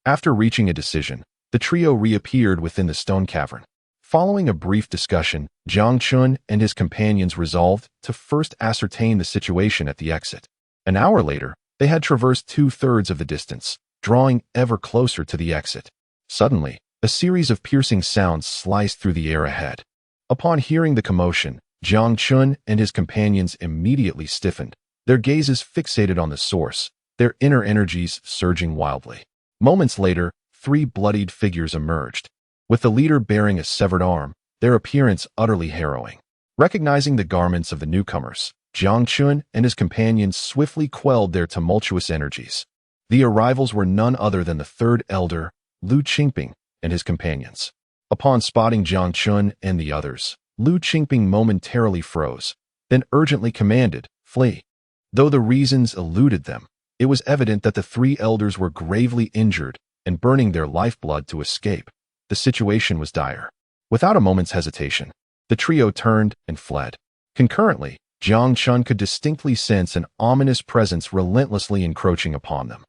After reaching a decision, the trio reappeared within the stone cavern. Following a brief discussion, Jiang Chen and his companions resolved to first ascertain the situation at the exit. An hour later, they had traversed 2/3 of the distance, drawing ever closer to the exit. Suddenly, a series of piercing sounds sliced through the air ahead. Upon hearing the commotion, Jiang Chen and his companions immediately stiffened, their gazes fixated on the source, their inner energies surging wildly. Moments later, 3 bloodied figures emerged, with the leader bearing a severed arm, their appearance utterly harrowing. Recognizing the garments of the newcomers, Jiang Chen and his companions swiftly quelled their tumultuous energies. The arrivals were none other than the 3rd elder, Lu Qingping, and his companions. Upon spotting Jiang Chen and the others, Lu Qingping momentarily froze, then urgently commanded, "Flee." Though the reasons eluded them, it was evident that the 3 elders were gravely injured and burning their lifeblood to escape. The situation was dire. Without a moment's hesitation, the trio turned and fled. Concurrently, Jiang Chen could distinctly sense an ominous presence relentlessly encroaching upon them.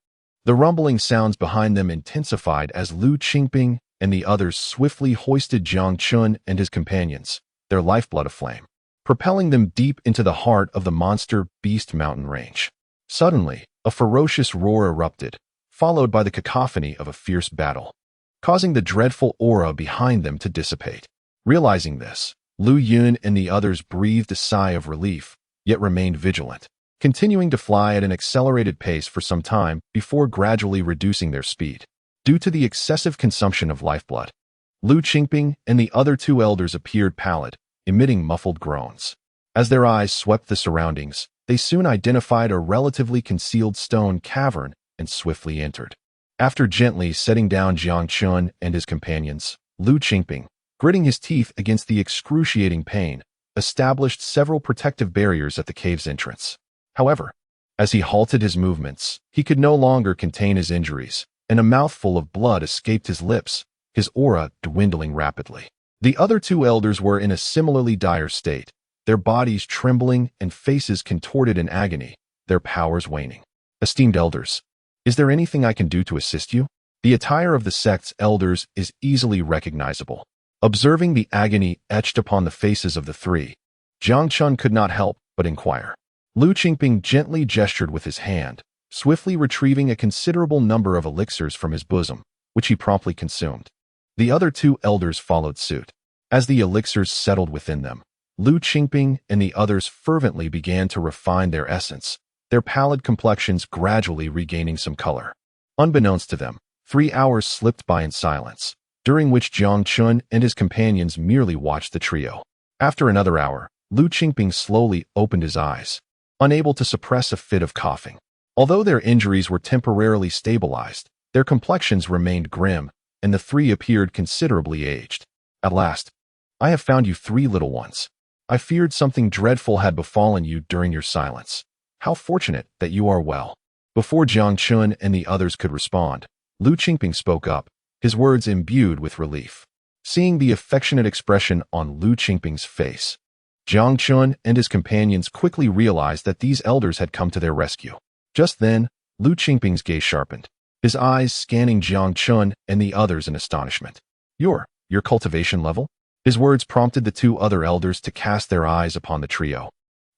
The rumbling sounds behind them intensified as Lu Qingping and the others swiftly hoisted Jiang Chen and his companions, their lifeblood aflame, propelling them deep into the heart of the monster beast mountain range. Suddenly, a ferocious roar erupted, followed by the cacophony of a fierce battle, causing the dreadful aura behind them to dissipate. Realizing this, Lu Yun and the others breathed a sigh of relief, yet remained vigilant, continuing to fly at an accelerated pace for some time before gradually reducing their speed. Due to the excessive consumption of lifeblood, Lu Qingping and the other 2 elders appeared pallid, emitting muffled groans. As their eyes swept the surroundings, they soon identified a relatively concealed stone cavern and swiftly entered. After gently setting down Jiang Chen and his companions, Lu Qingping, gritting his teeth against the excruciating pain, established several protective barriers at the cave's entrance. However, as he halted his movements, he could no longer contain his injuries, and a mouthful of blood escaped his lips, his aura dwindling rapidly. The other 2 elders were in a similarly dire state, their bodies trembling and faces contorted in agony, their powers waning. "Esteemed elders, is there anything I can do to assist you?" The attire of the sect's elders is easily recognizable. Observing the agony etched upon the faces of the 3, Jiang Chen could not help but inquire. Lu Qingping gently gestured with his hand, swiftly retrieving a considerable number of elixirs from his bosom, which he promptly consumed. The other 2 elders followed suit. As the elixirs settled within them, Lu Qingping and the others fervently began to refine their essence, their pallid complexions gradually regaining some color. Unbeknownst to them, 3 hours slipped by in silence, during which Jiang Chen and his companions merely watched the trio. After another hour, Lu Qingping slowly opened his eyes, unable to suppress a fit of coughing. Although their injuries were temporarily stabilized, their complexions remained grim, and the 3 appeared considerably aged. "At last, I have found you 3 little ones. I feared something dreadful had befallen you during your silence. How fortunate that you are well." Before Jiang Chen and the others could respond, Lu Qingping spoke up, his words imbued with relief. Seeing the affectionate expression on Lu Qingping's face, Jiang Chen and his companions quickly realized that these elders had come to their rescue. Just then, Lu Qingping's gaze sharpened, his eyes scanning Jiang Chen and the others in astonishment. Your cultivation level? His words prompted the two other elders to cast their eyes upon the trio,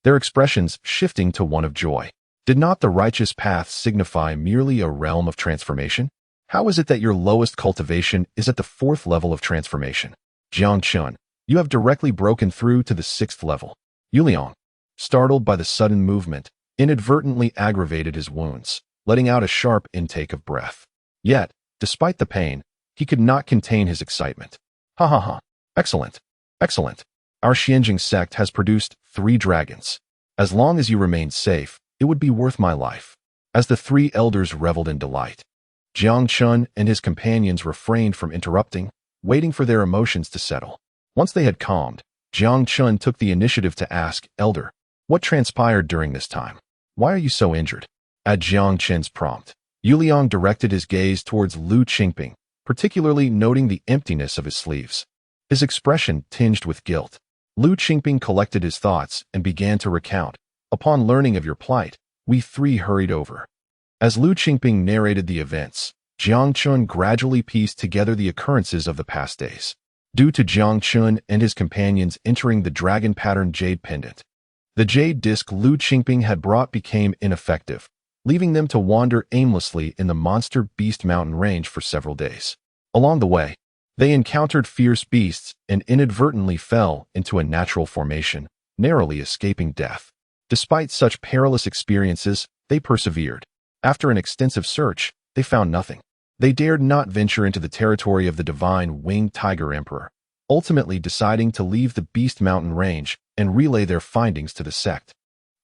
their expressions shifting to one of joy. Did not the righteous path signify merely a realm of transformation? How is it that your lowest cultivation is at the 4th level of transformation? Jiang Chen, you have directly broken through to the 6th level. Yuliang, startled by the sudden movement, inadvertently aggravated his wounds, letting out a sharp intake of breath. Yet, despite the pain, he could not contain his excitement. Ha ha ha. Excellent. Excellent. Our Xianjing sect has produced 3 dragons. As long as you remain safe, it would be worth my life. As the 3 elders reveled in delight, Jiang Chen and his companions refrained from interrupting, waiting for their emotions to settle. Once they had calmed, Jiang Chen took the initiative to ask, Elder, what transpired during this time? Why are you so injured? At Jiang Chen's prompt, Yuliang directed his gaze towards Lu Qingping, particularly noting the emptiness of his sleeves. His expression tinged with guilt. Lu Qingping collected his thoughts and began to recount. Upon learning of your plight, we 3 hurried over. As Lu Qingping narrated the events, Jiang Chen gradually pieced together the occurrences of the past days. Due to Jiang Chen and his companions entering the dragon-patterned jade pendant, the jade disc Lu Qingping had brought became ineffective, leaving them to wander aimlessly in the monster beast mountain range for several days. Along the way, they encountered fierce beasts and inadvertently fell into a natural formation, narrowly escaping death. Despite such perilous experiences, they persevered. After an extensive search, they found nothing. They dared not venture into the territory of the divine winged tiger emperor, ultimately deciding to leave the Beast Mountain range and relay their findings to the sect.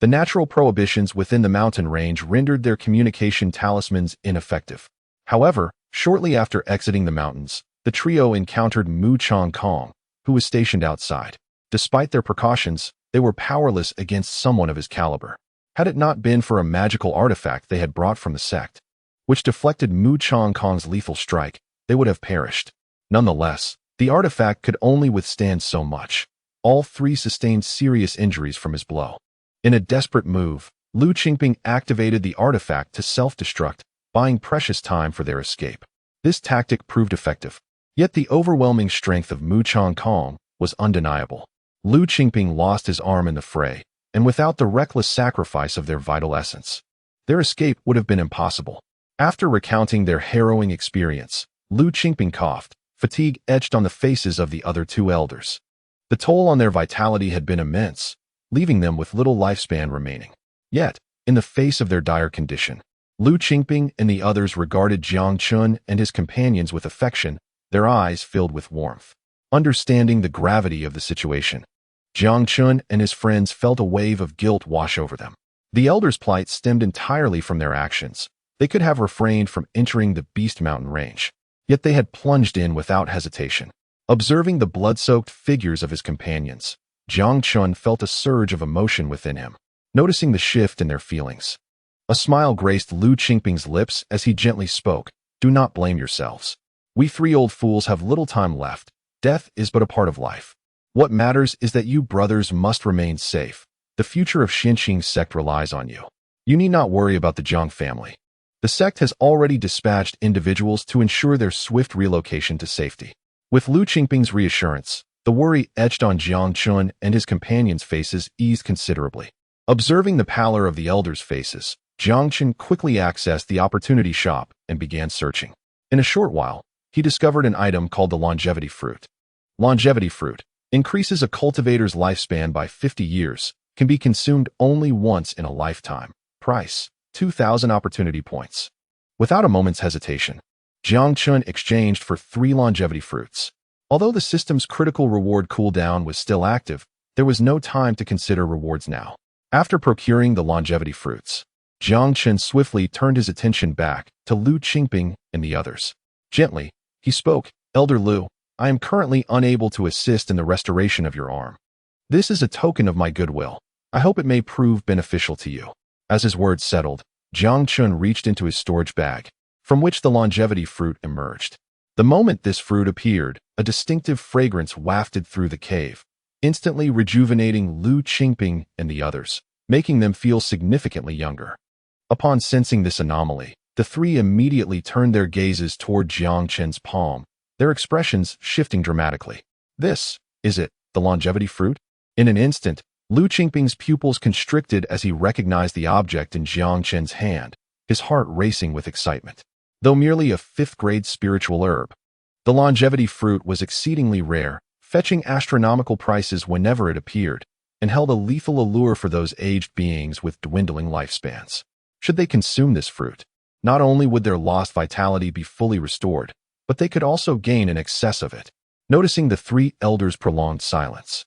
The natural prohibitions within the mountain range rendered their communication talismans ineffective. However, shortly after exiting the mountains, the trio encountered Mu Changkong, who was stationed outside. Despite their precautions, they were powerless against someone of his caliber. Had it not been for a magical artifact they had brought from the sect, which deflected Mu Changkong's lethal strike, they would have perished. Nonetheless, the artifact could only withstand so much. All 3 sustained serious injuries from his blow. In a desperate move, Lu Qingping activated the artifact to self-destruct, buying precious time for their escape. This tactic proved effective. Yet the overwhelming strength of Mu Changkong was undeniable. Lu Qingping lost his arm in the fray, and without the reckless sacrifice of their vital essence, their escape would have been impossible. After recounting their harrowing experience, Lu Qingping coughed, fatigue etched on the faces of the other 2 elders. The toll on their vitality had been immense, leaving them with little lifespan remaining. Yet, in the face of their dire condition, Lu Qingping and the others regarded Jiang Chen and his companions with affection, their eyes filled with warmth. Understanding the gravity of the situation, Jiang Chen and his friends felt a wave of guilt wash over them. The elders' plight stemmed entirely from their actions. They could have refrained from entering the Beast Mountain range, yet they had plunged in without hesitation. Observing the blood-soaked figures of his companions, Jiang Chen felt a surge of emotion within him, noticing the shift in their feelings. A smile graced Lu Qingping's lips as he gently spoke, "Do not blame yourselves. We 3 old fools have little time left. Death is but a part of life. What matters is that you brothers must remain safe. The future of Xianjing sect relies on you. You need not worry about the Jiang family. The sect has already dispatched individuals to ensure their swift relocation to safety." With Lu Qingping's reassurance, the worry etched on Jiang Chen and his companions' faces eased considerably. Observing the pallor of the elders' faces, Jiang Chen quickly accessed the opportunity shop and began searching. In a short while, he discovered an item called the longevity fruit. Longevity fruit increases a cultivator's lifespan by 50 years, can be consumed only once in a lifetime. Price: 2,000 opportunity points. Without a moment's hesitation, Jiang Chen exchanged for 3 longevity fruits. Although the system's critical reward cooldown was still active, there was no time to consider rewards now. After procuring the longevity fruits, Jiang Chen swiftly turned his attention back to Lu Qingping and the others. Gently, he spoke, "Elder Lu, I am currently unable to assist in the restoration of your arm. This is a token of my goodwill. I hope it may prove beneficial to you." As his words settled, Jiang Chen reached into his storage bag, from which the longevity fruit emerged. The moment this fruit appeared, a distinctive fragrance wafted through the cave, instantly rejuvenating Lu Qingping and the others, making them feel significantly younger. Upon sensing this anomaly, the three immediately turned their gazes toward Jiang Chen's palm, their expressions shifting dramatically. This, is it, the longevity fruit? In an instant, Lu Qingping's pupils constricted as he recognized the object in Jiang Chen's hand, his heart racing with excitement. Though merely a fifth-grade spiritual herb, the longevity fruit was exceedingly rare, fetching astronomical prices whenever it appeared, and held a lethal allure for those aged beings with dwindling lifespans. Should they consume this fruit, not only would their lost vitality be fully restored, but they could also gain in excess of it. Noticing the three elders' prolonged silence,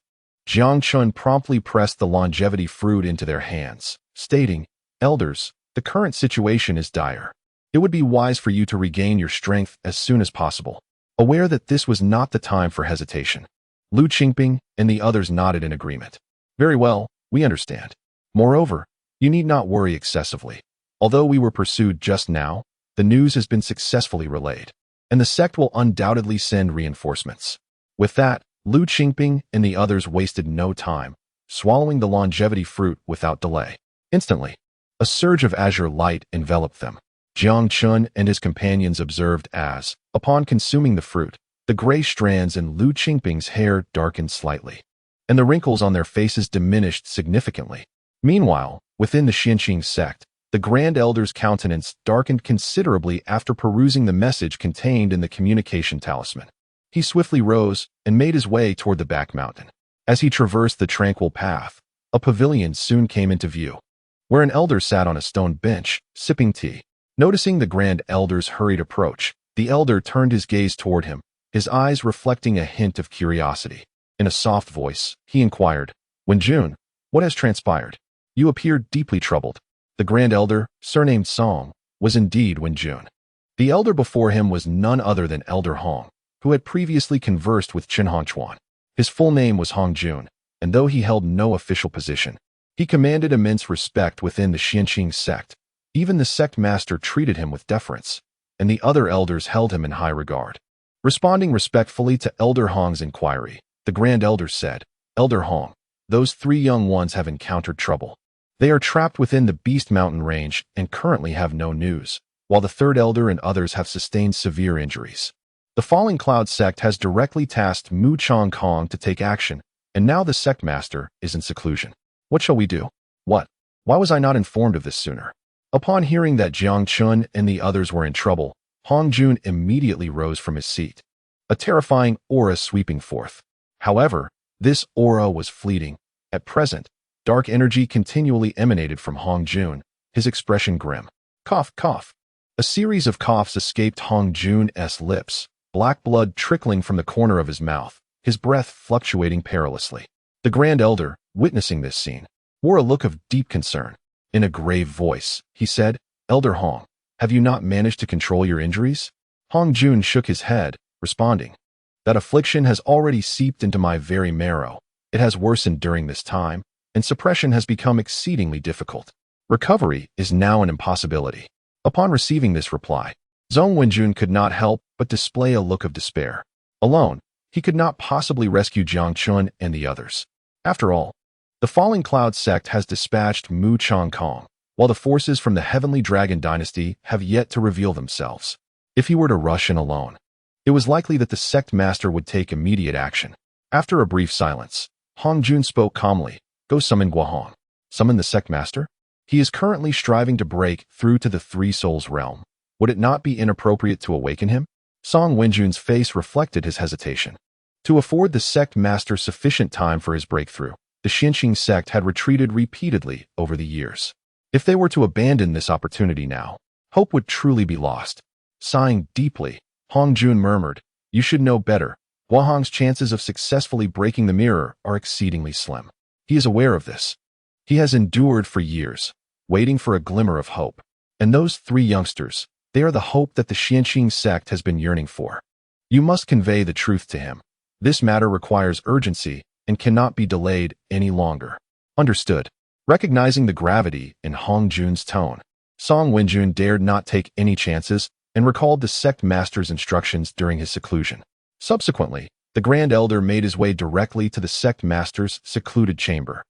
Jiang Chen promptly pressed the longevity fruit into their hands, stating, "Elders, the current situation is dire. It would be wise for you to regain your strength as soon as possible." Aware that this was not the time for hesitation, Lu Qingping and the others nodded in agreement. "Very well, we understand. Moreover, you need not worry excessively. Although we were pursued just now, the news has been successfully relayed, and the sect will undoubtedly send reinforcements." With that, Lu Qingping and the others wasted no time, swallowing the longevity fruit without delay. Instantly, a surge of azure light enveloped them. Jiang Chen and his companions observed as, upon consuming the fruit, the gray strands in Lu Qingping's hair darkened slightly, and the wrinkles on their faces diminished significantly. Meanwhile, within the Tianxiang sect, the Grand Elder's countenance darkened considerably after perusing the message contained in the communication talisman. He swiftly rose and made his way toward the back mountain. As he traversed the tranquil path, a pavilion soon came into view, where an elder sat on a stone bench, sipping tea. Noticing the Grand Elder's hurried approach, the elder turned his gaze toward him, his eyes reflecting a hint of curiosity. In a soft voice, he inquired, "Wenjun, what has transpired? You appear deeply troubled." The Grand Elder, surnamed Song, was indeed Wenjun. The elder before him was none other than Elder Hong, who had previously conversed with Chen Hongchuan. His full name was Hong Jun, and though he held no official position, he commanded immense respect within the Tianxiang sect. Even the sect master treated him with deference, and the other elders held him in high regard. Responding respectfully to Elder Hong's inquiry, the Grand Elder said, "Elder Hong, those three young ones have encountered trouble. They are trapped within the Beast Mountain range and currently have no news, while the third elder and others have sustained severe injuries. The Falling Cloud sect has directly tasked Mu Chong Kong to take action, and now the sect master is in seclusion. What shall we do? What? Why was I not informed of this sooner?" Upon hearing that Jiang Chen and the others were in trouble, Hong Jun immediately rose from his seat, a terrifying aura sweeping forth. However, this aura was fleeting. At present, dark energy continually emanated from Hong Jun, his expression grim. Cough, cough. A series of coughs escaped Hong Jun's lips, black blood trickling from the corner of his mouth, his breath fluctuating perilously. The Grand Elder, witnessing this scene, wore a look of deep concern. In a grave voice, he said, "Elder Hong, have you not managed to control your injuries?" Hong Jun shook his head, responding, "That affliction has already seeped into my very marrow. It has worsened during this time, and suppression has become exceedingly difficult. Recovery is now an impossibility." Upon receiving this reply, Zhong Wenjun could not help but display a look of despair. Alone, he could not possibly rescue Jiang Chen and the others. After all, the Falling Cloud sect has dispatched Mu Chong Kong, while the forces from the Heavenly Dragon dynasty have yet to reveal themselves. If he were to rush in alone, it was likely that the sect master would take immediate action. After a brief silence, Hong Jun spoke calmly, "Go summon Guohong." "Summon the sect master? He is currently striving to break through to the Three Souls realm. Would it not be inappropriate to awaken him?" Song Wenjun's face reflected his hesitation. To afford the sect master sufficient time for his breakthrough, the Tianxiang sect had retreated repeatedly over the years. If they were to abandon this opportunity now, hope would truly be lost. Sighing deeply, Hong Jun murmured, "You should know better. Guohong's chances of successfully breaking the mirror are exceedingly slim. He is aware of this. He has endured for years, waiting for a glimmer of hope. And those three youngsters, they are the hope that the Tianxiang sect has been yearning for. You must convey the truth to him. This matter requires urgency and cannot be delayed any longer." "Understood." Recognizing the gravity in Hong Jun's tone, Song Wenjun dared not take any chances and recalled the sect master's instructions during his seclusion. Subsequently, the Grand Elder made his way directly to the sect master's secluded chamber.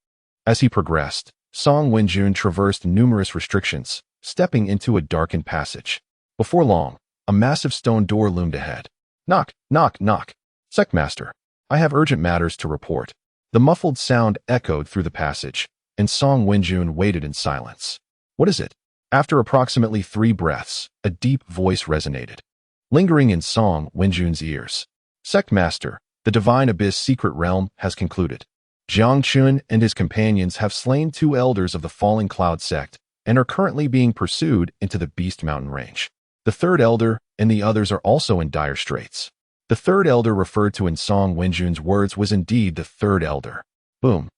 As he progressed, Song Wenjun traversed numerous restrictions, stepping into a darkened passage. Before long, a massive stone door loomed ahead. Knock, knock, knock. Sect Master, I have urgent matters to report. The muffled sound echoed through the passage, and Song Wenjun waited in silence. What is it? After approximately 3 breaths, a deep voice resonated, lingering in Song Wenjun's ears. Sect Master, the Divine Abyss secret realm has concluded. Jiang Chen and his companions have slain 2 elders of the Falling Cloud sect and are currently being pursued into the Beast Mountain range. The 3rd elder and the others are also in dire straits. The 3rd elder referred to in Song Wenjun's words was indeed the 3rd elder. Boom.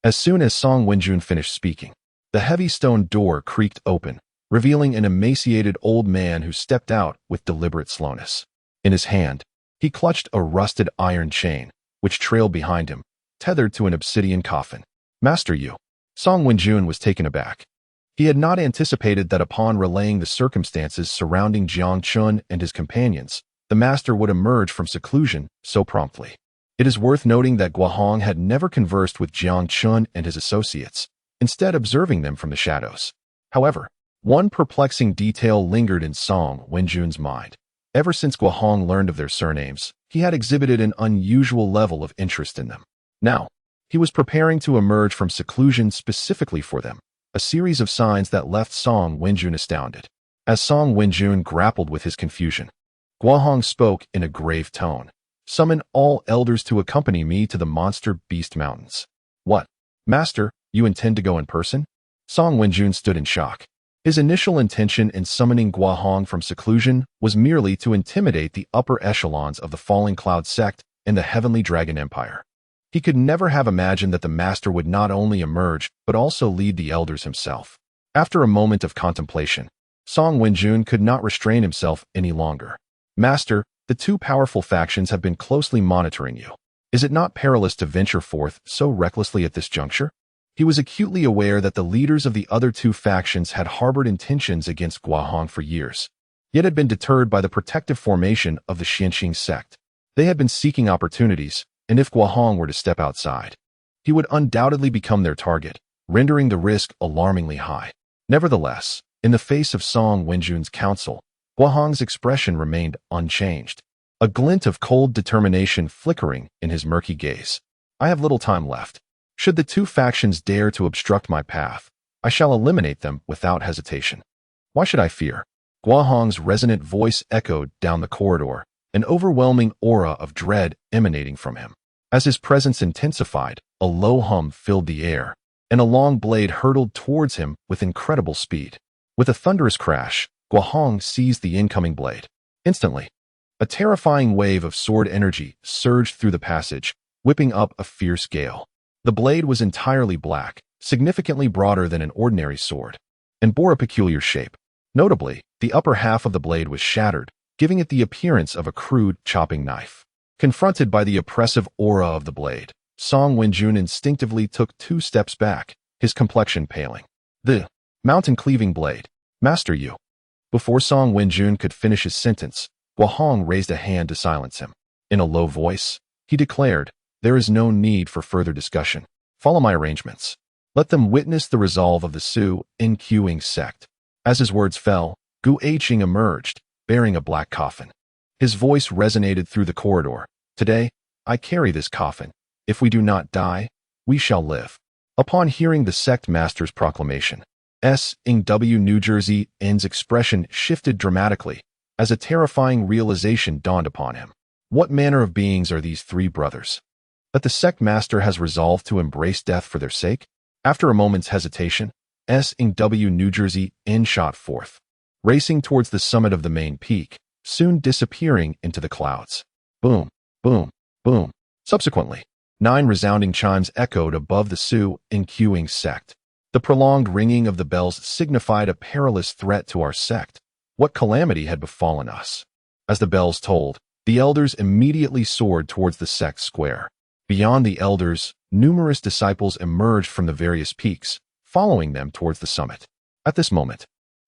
As soon as Song Wenjun finished speaking, the heavy stone door creaked open, revealing an emaciated old man who stepped out with deliberate slowness. In his hand, he clutched a rusted iron chain, which trailed behind him, tethered to an obsidian coffin. Master Yu. Song Wenjun was taken aback. He had not anticipated that upon relaying the circumstances surrounding Jiang Chen and his companions, the master would emerge from seclusion so promptly. It is worth noting that Guohong had never conversed with Jiang Chen and his associates, instead observing them from the shadows. However, one perplexing detail lingered in Song Wenjun's mind. Ever since Guohong learned of their surnames, he had exhibited an unusual level of interest in them. Now, he was preparing to emerge from seclusion specifically for them, a series of signs that left Song Wenjun astounded. As Song Wenjun grappled with his confusion, Guohong spoke in a grave tone. Summon all elders to accompany me to the monster beast mountains. What? Master, you intend to go in person? Song Wenjun stood in shock. His initial intention in summoning Guohong from seclusion was merely to intimidate the upper echelons of the Falling Cloud sect and the Heavenly Dragon Empire. He could never have imagined that the master would not only emerge, but also lead the elders himself. After a moment of contemplation, Song Wenjun could not restrain himself any longer. Master, the 2 powerful factions have been closely monitoring you. Is it not perilous to venture forth so recklessly at this juncture? He was acutely aware that the leaders of the other 2 factions had harbored intentions against Guohong for years, yet had been deterred by the protective formation of the Tianxiang sect. They had been seeking opportunities, and if Guohong were to step outside, he would undoubtedly become their target, rendering the risk alarmingly high. Nevertheless, in the face of Song Wenjun's counsel, Guohong's expression remained unchanged, a glint of cold determination flickering in his murky gaze. I have little time left. Should the 2 factions dare to obstruct my path, I shall eliminate them without hesitation. Why should I fear? Guohong's resonant voice echoed down the corridor, an overwhelming aura of dread emanating from him. As his presence intensified, a low hum filled the air, and a long blade hurtled towards him with incredible speed. With a thunderous crash, Guohong seized the incoming blade. Instantly, a terrifying wave of sword energy surged through the passage, whipping up a fierce gale. The blade was entirely black, significantly broader than an ordinary sword, and bore a peculiar shape. Notably, the upper half of the blade was shattered, giving it the appearance of a crude chopping knife. Confronted by the oppressive aura of the blade, Song Wenjun instinctively took 2 steps back, his complexion paling. The mountain-cleaving blade. Master Yu. Before Song Wenjun could finish his sentence, Guohong raised a hand to silence him. In a low voice, he declared, there is no need for further discussion. Follow my arrangements. Let them witness the resolve of the Su Nqing sect. As his words fell, Gu Eiqing emerged, bearing a black coffin. His voice resonated through the corridor. Today, I carry this coffin. If we do not die, we shall live. Upon hearing the sect master's proclamation, S.W. New Jersey N's expression shifted dramatically as a terrifying realization dawned upon him. What manner of beings are these 3 brothers? That the sect master has resolved to embrace death for their sake? After a moment's hesitation, S.W. New Jersey N shot forth, racing towards the summit of the main peak, soon disappearing into the clouds. Boom, boom, boom. Subsequently, 9 resounding chimes echoed above the Su Nqing sect. The prolonged ringing of the bells signified a perilous threat to our sect. What calamity had befallen us? As the bells tolled, the elders immediately soared towards the sect square. Beyond the elders, numerous disciples emerged from the various peaks, following them towards the summit. At this moment,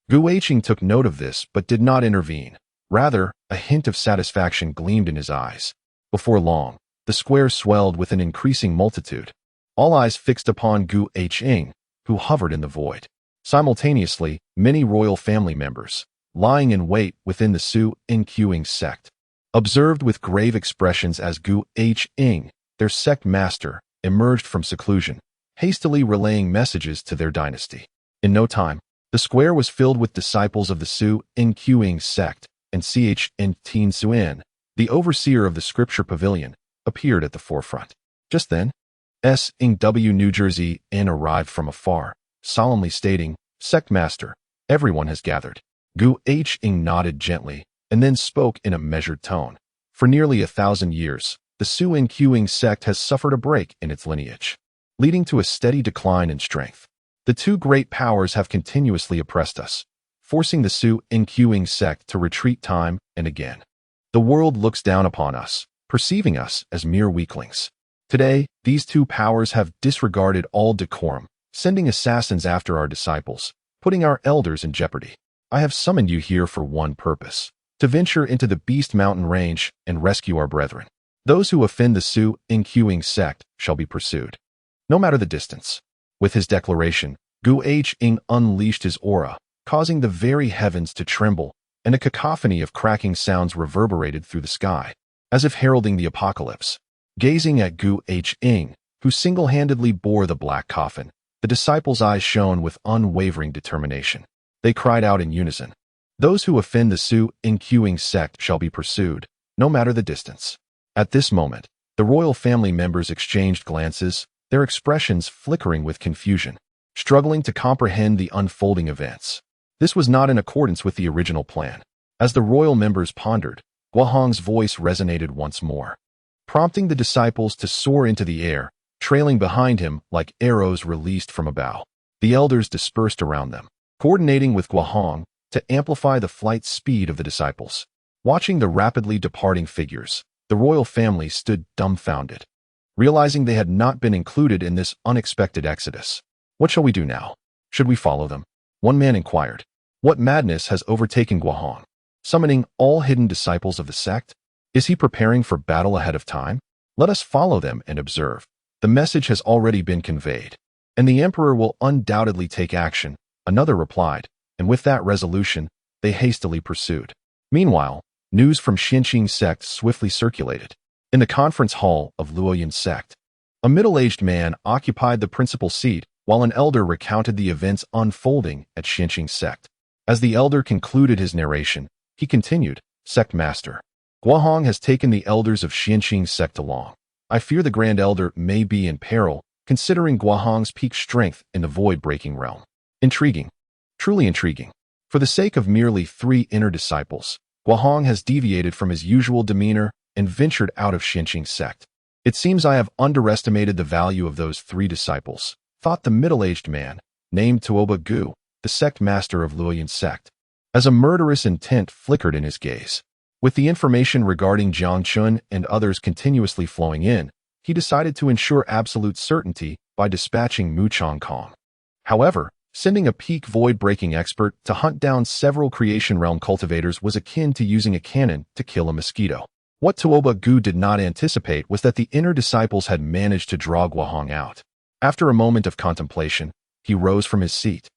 Gu Eiqing took note of this but did not intervene, Rather, a hint of satisfaction gleamed in his eyes. Before long, the square swelled with an increasing multitude, all eyes fixed upon Gu Hing, who hovered in the void. Simultaneously, many royal family members, lying in wait within the Su Inquing sect, observed with grave expressions as Gu Hing, their sect master, emerged from seclusion, hastily relaying messages to their dynasty. In no time, the square was filled with disciples of the Su Inquing sect, and Tianxiang, the overseer of the Scripture Pavilion, appeared at the forefront. Just then, S.W. New Jersey N arrived from afar, solemnly stating, "Sect Master, everyone has gathered." Gu Hing nodded gently, and then spoke in a measured tone. For nearly 1,000 years, the Su Inquing sect has suffered a break in its lineage, leading to a steady decline in strength. The two great powers have continuously oppressed us, forcing the Su Inquing sect to retreat time and again. The world looks down upon us, perceiving us as mere weaklings. Today, these two powers have disregarded all decorum, sending assassins after our disciples, putting our elders in jeopardy. I have summoned you here for one purpose: to venture into the Beast Mountain range and rescue our brethren. Those who offend the Su Inquing sect shall be pursued, no matter the distance. With his declaration, Gu Hing unleashed his aura, causing the very heavens to tremble, and a cacophony of cracking sounds reverberated through the sky, as if heralding the apocalypse. Gazing at Gu Hing, who single-handedly bore the black coffin, the disciples' eyes shone with unwavering determination. They cried out in unison, "Those who offend the Su Inquing sect shall be pursued, no matter the distance." At this moment, the royal family members exchanged glances, their expressions flickering with confusion, struggling to comprehend the unfolding events. This was not in accordance with the original plan. As the royal members pondered, Guahong's voice resonated once more, prompting the disciples to soar into the air, trailing behind him like arrows released from a bow. The elders dispersed around them, coordinating with Guahong to amplify the flight speed of the disciples. Watching the rapidly departing figures, the royal family stood dumbfounded, realizing they had not been included in this unexpected exodus. "What shall we do now? Should we follow them?" One man inquired. "What madness has overtaken Guahong? Summoning all hidden disciples of the sect? Is he preparing for battle ahead of time? Let us follow them and observe. The message has already been conveyed, and the emperor will undoubtedly take action," another replied, and with that resolution, they hastily pursued. Meanwhile, news from Tianxiang sect swiftly circulated. In the conference hall of Luoyan sect, a middle-aged man occupied the principal seat while an elder recounted the events unfolding at Tianxiang sect. As the elder concluded his narration, he continued, "Sect Master, Guahong has taken the elders of Tianxiang sect along. I fear the Grand Elder may be in peril, considering Guahong's peak strength in the void-breaking realm." Intriguing. Truly intriguing. For the sake of merely 3 inner disciples, Guahong has deviated from his usual demeanor and ventured out of Tianxiang sect. "It seems I have underestimated the value of those 3 disciples," thought the middle-aged man, named Tuoba Gu, the sect master of Luoyan sect, as a murderous intent flickered in his gaze. With the information regarding Jiang Chen and others continuously flowing in, he decided to ensure absolute certainty by dispatching Mu Changkong. However, sending a peak void-breaking expert to hunt down several creation realm cultivators was akin to using a cannon to kill a mosquito. What Tuoba Gu did not anticipate was that the inner disciples had managed to draw Guahong out. After a moment of contemplation, he rose from his seat,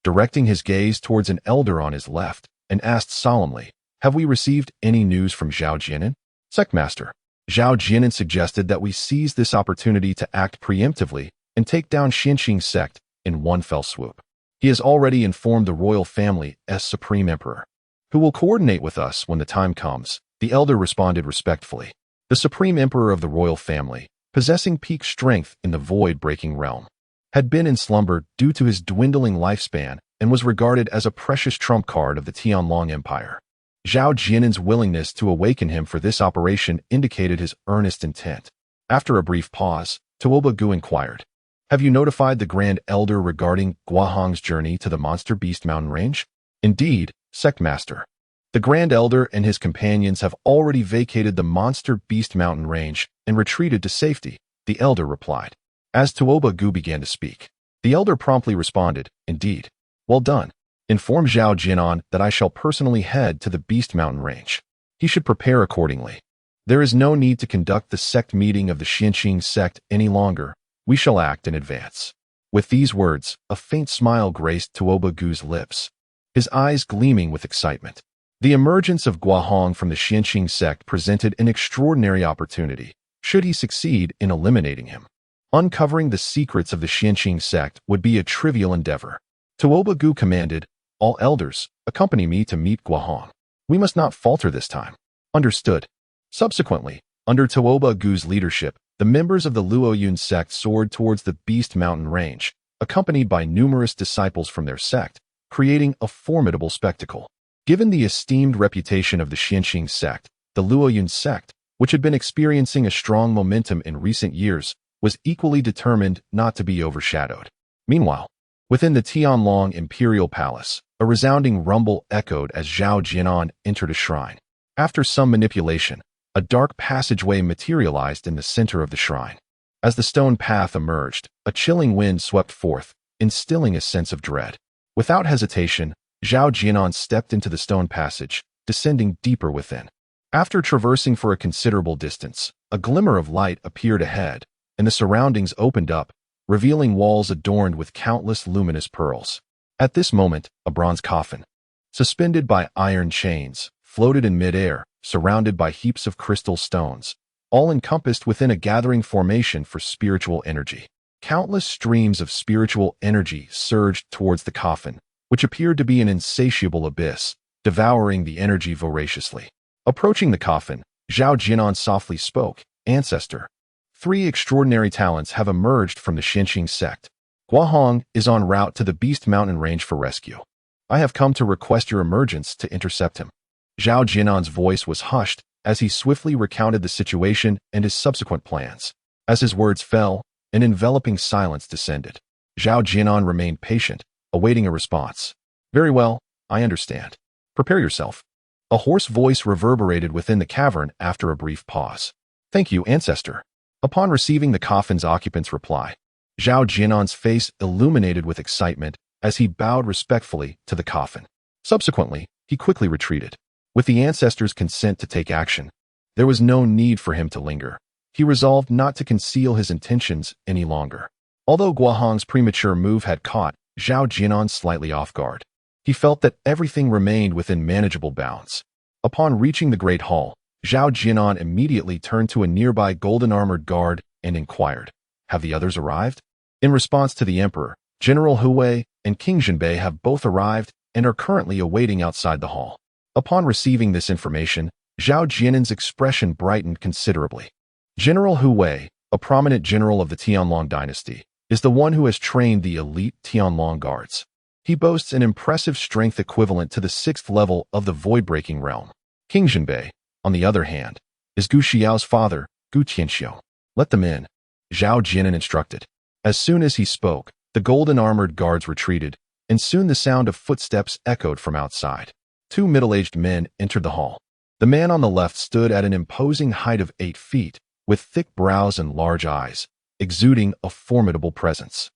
directing his gaze towards an elder on his left, and asked solemnly, "Have we received any news from Zhao Jianan?" "Sect Master, Zhao Jianan suggested that we seize this opportunity to act preemptively and take down Tianxiang sect in one fell swoop. He has already informed the royal family as Supreme Emperor, who will coordinate with us when the time comes," the elder responded respectfully. The Supreme Emperor of the royal family, possessing peak strength in the void-breaking realm, had been in slumber due to his dwindling lifespan and was regarded as a precious trump card of the Tianlong Empire. Zhao Jianan's willingness to awaken him for this operation indicated his earnest intent. After a brief pause, Tuoba Gu inquired, "Have you notified the Grand Elder regarding Guahong's journey to the Monster Beast Mountain Range?" "Indeed, Sect Master. The Grand Elder and his companions have already vacated the Monster Beast Mountain Range and retreated to safety," the elder replied. As Tuoba Gu began to speak, the elder promptly responded, "Indeed. Well done. Inform Zhao Jianan that I shall personally head to the Beast Mountain Range. He should prepare accordingly. There is no need to conduct the sect meeting of the Xianqing sect any longer. We shall act in advance." With these words, a faint smile graced Tuoba Gu's lips, his eyes gleaming with excitement. The emergence of Guahong from the Xianqing sect presented an extraordinary opportunity, should he succeed in eliminating him. Uncovering the secrets of the Xianqing sect would be a trivial endeavor. Tuoba Gu commanded, "All elders, accompany me to meet Guahong. We must not falter this time." Understood. Subsequently, under Tuoba Gu's leadership, the members of the Luoyun sect soared towards the Beast Mountain Range, accompanied by numerous disciples from their sect, creating a formidable spectacle. Given the esteemed reputation of the Xianqing sect, the Luoyun sect, which had been experiencing a strong momentum in recent years, was equally determined not to be overshadowed. Meanwhile, within the Tianlong Imperial Palace, a resounding rumble echoed as Zhao Jianan entered a shrine. After some manipulation, a dark passageway materialized in the center of the shrine. As the stone path emerged, a chilling wind swept forth, instilling a sense of dread. Without hesitation, Zhao Jianan stepped into the stone passage, descending deeper within. After traversing for a considerable distance, a glimmer of light appeared ahead, and the surroundings opened up, revealing walls adorned with countless luminous pearls. At this moment, a bronze coffin, suspended by iron chains, floated in midair, surrounded by heaps of crystal stones, all encompassed within a gathering formation for spiritual energy. Countless streams of spiritual energy surged towards the coffin, which appeared to be an insatiable abyss, devouring the energy voraciously. Approaching the coffin, Zhao Jianan softly spoke, "Ancestor, 3 extraordinary talents have emerged from the Xianqing sect. Guahong is en route to the Beast Mountain Range for rescue. I have come to request your emergence to intercept him." Zhao Jianan's voice was hushed as he swiftly recounted the situation and his subsequent plans. As his words fell, an enveloping silence descended. Zhao Jianan remained patient, awaiting a response. "Very well, I understand. Prepare yourself." A hoarse voice reverberated within the cavern after a brief pause. "Thank you, Ancestor." Upon receiving the coffin's occupant's reply, Zhao Jianan's face illuminated with excitement as he bowed respectfully to the coffin. Subsequently, he quickly retreated. With the Ancestor's consent to take action, there was no need for him to linger. He resolved not to conceal his intentions any longer. Although Guahong's premature move had caught Zhao Jianan slightly off guard, he felt that everything remained within manageable bounds. Upon reaching the Great Hall, Zhao Jianan immediately turned to a nearby golden-armored guard and inquired, "Have the others arrived?" In response to the Emperor, General Hui and King Zhenbei have both arrived and are currently awaiting outside the hall. Upon receiving this information, Zhao Jianan's expression brightened considerably. General Hui, a prominent general of the Tianlong dynasty, is the one who has trained the elite Tianlong guards. He boasts an impressive strength equivalent to the 6th level of the void-breaking realm. King Zhenbei, on the other hand, is Gu Xiao's father, Gu Tianxiang. "Let them in," Zhao Jianan instructed. As soon as he spoke, the golden-armored guards retreated, and soon the sound of footsteps echoed from outside. 2 middle-aged men entered the hall. The man on the left stood at an imposing height of 8 feet, with thick brows and large eyes, exuding a formidable presence.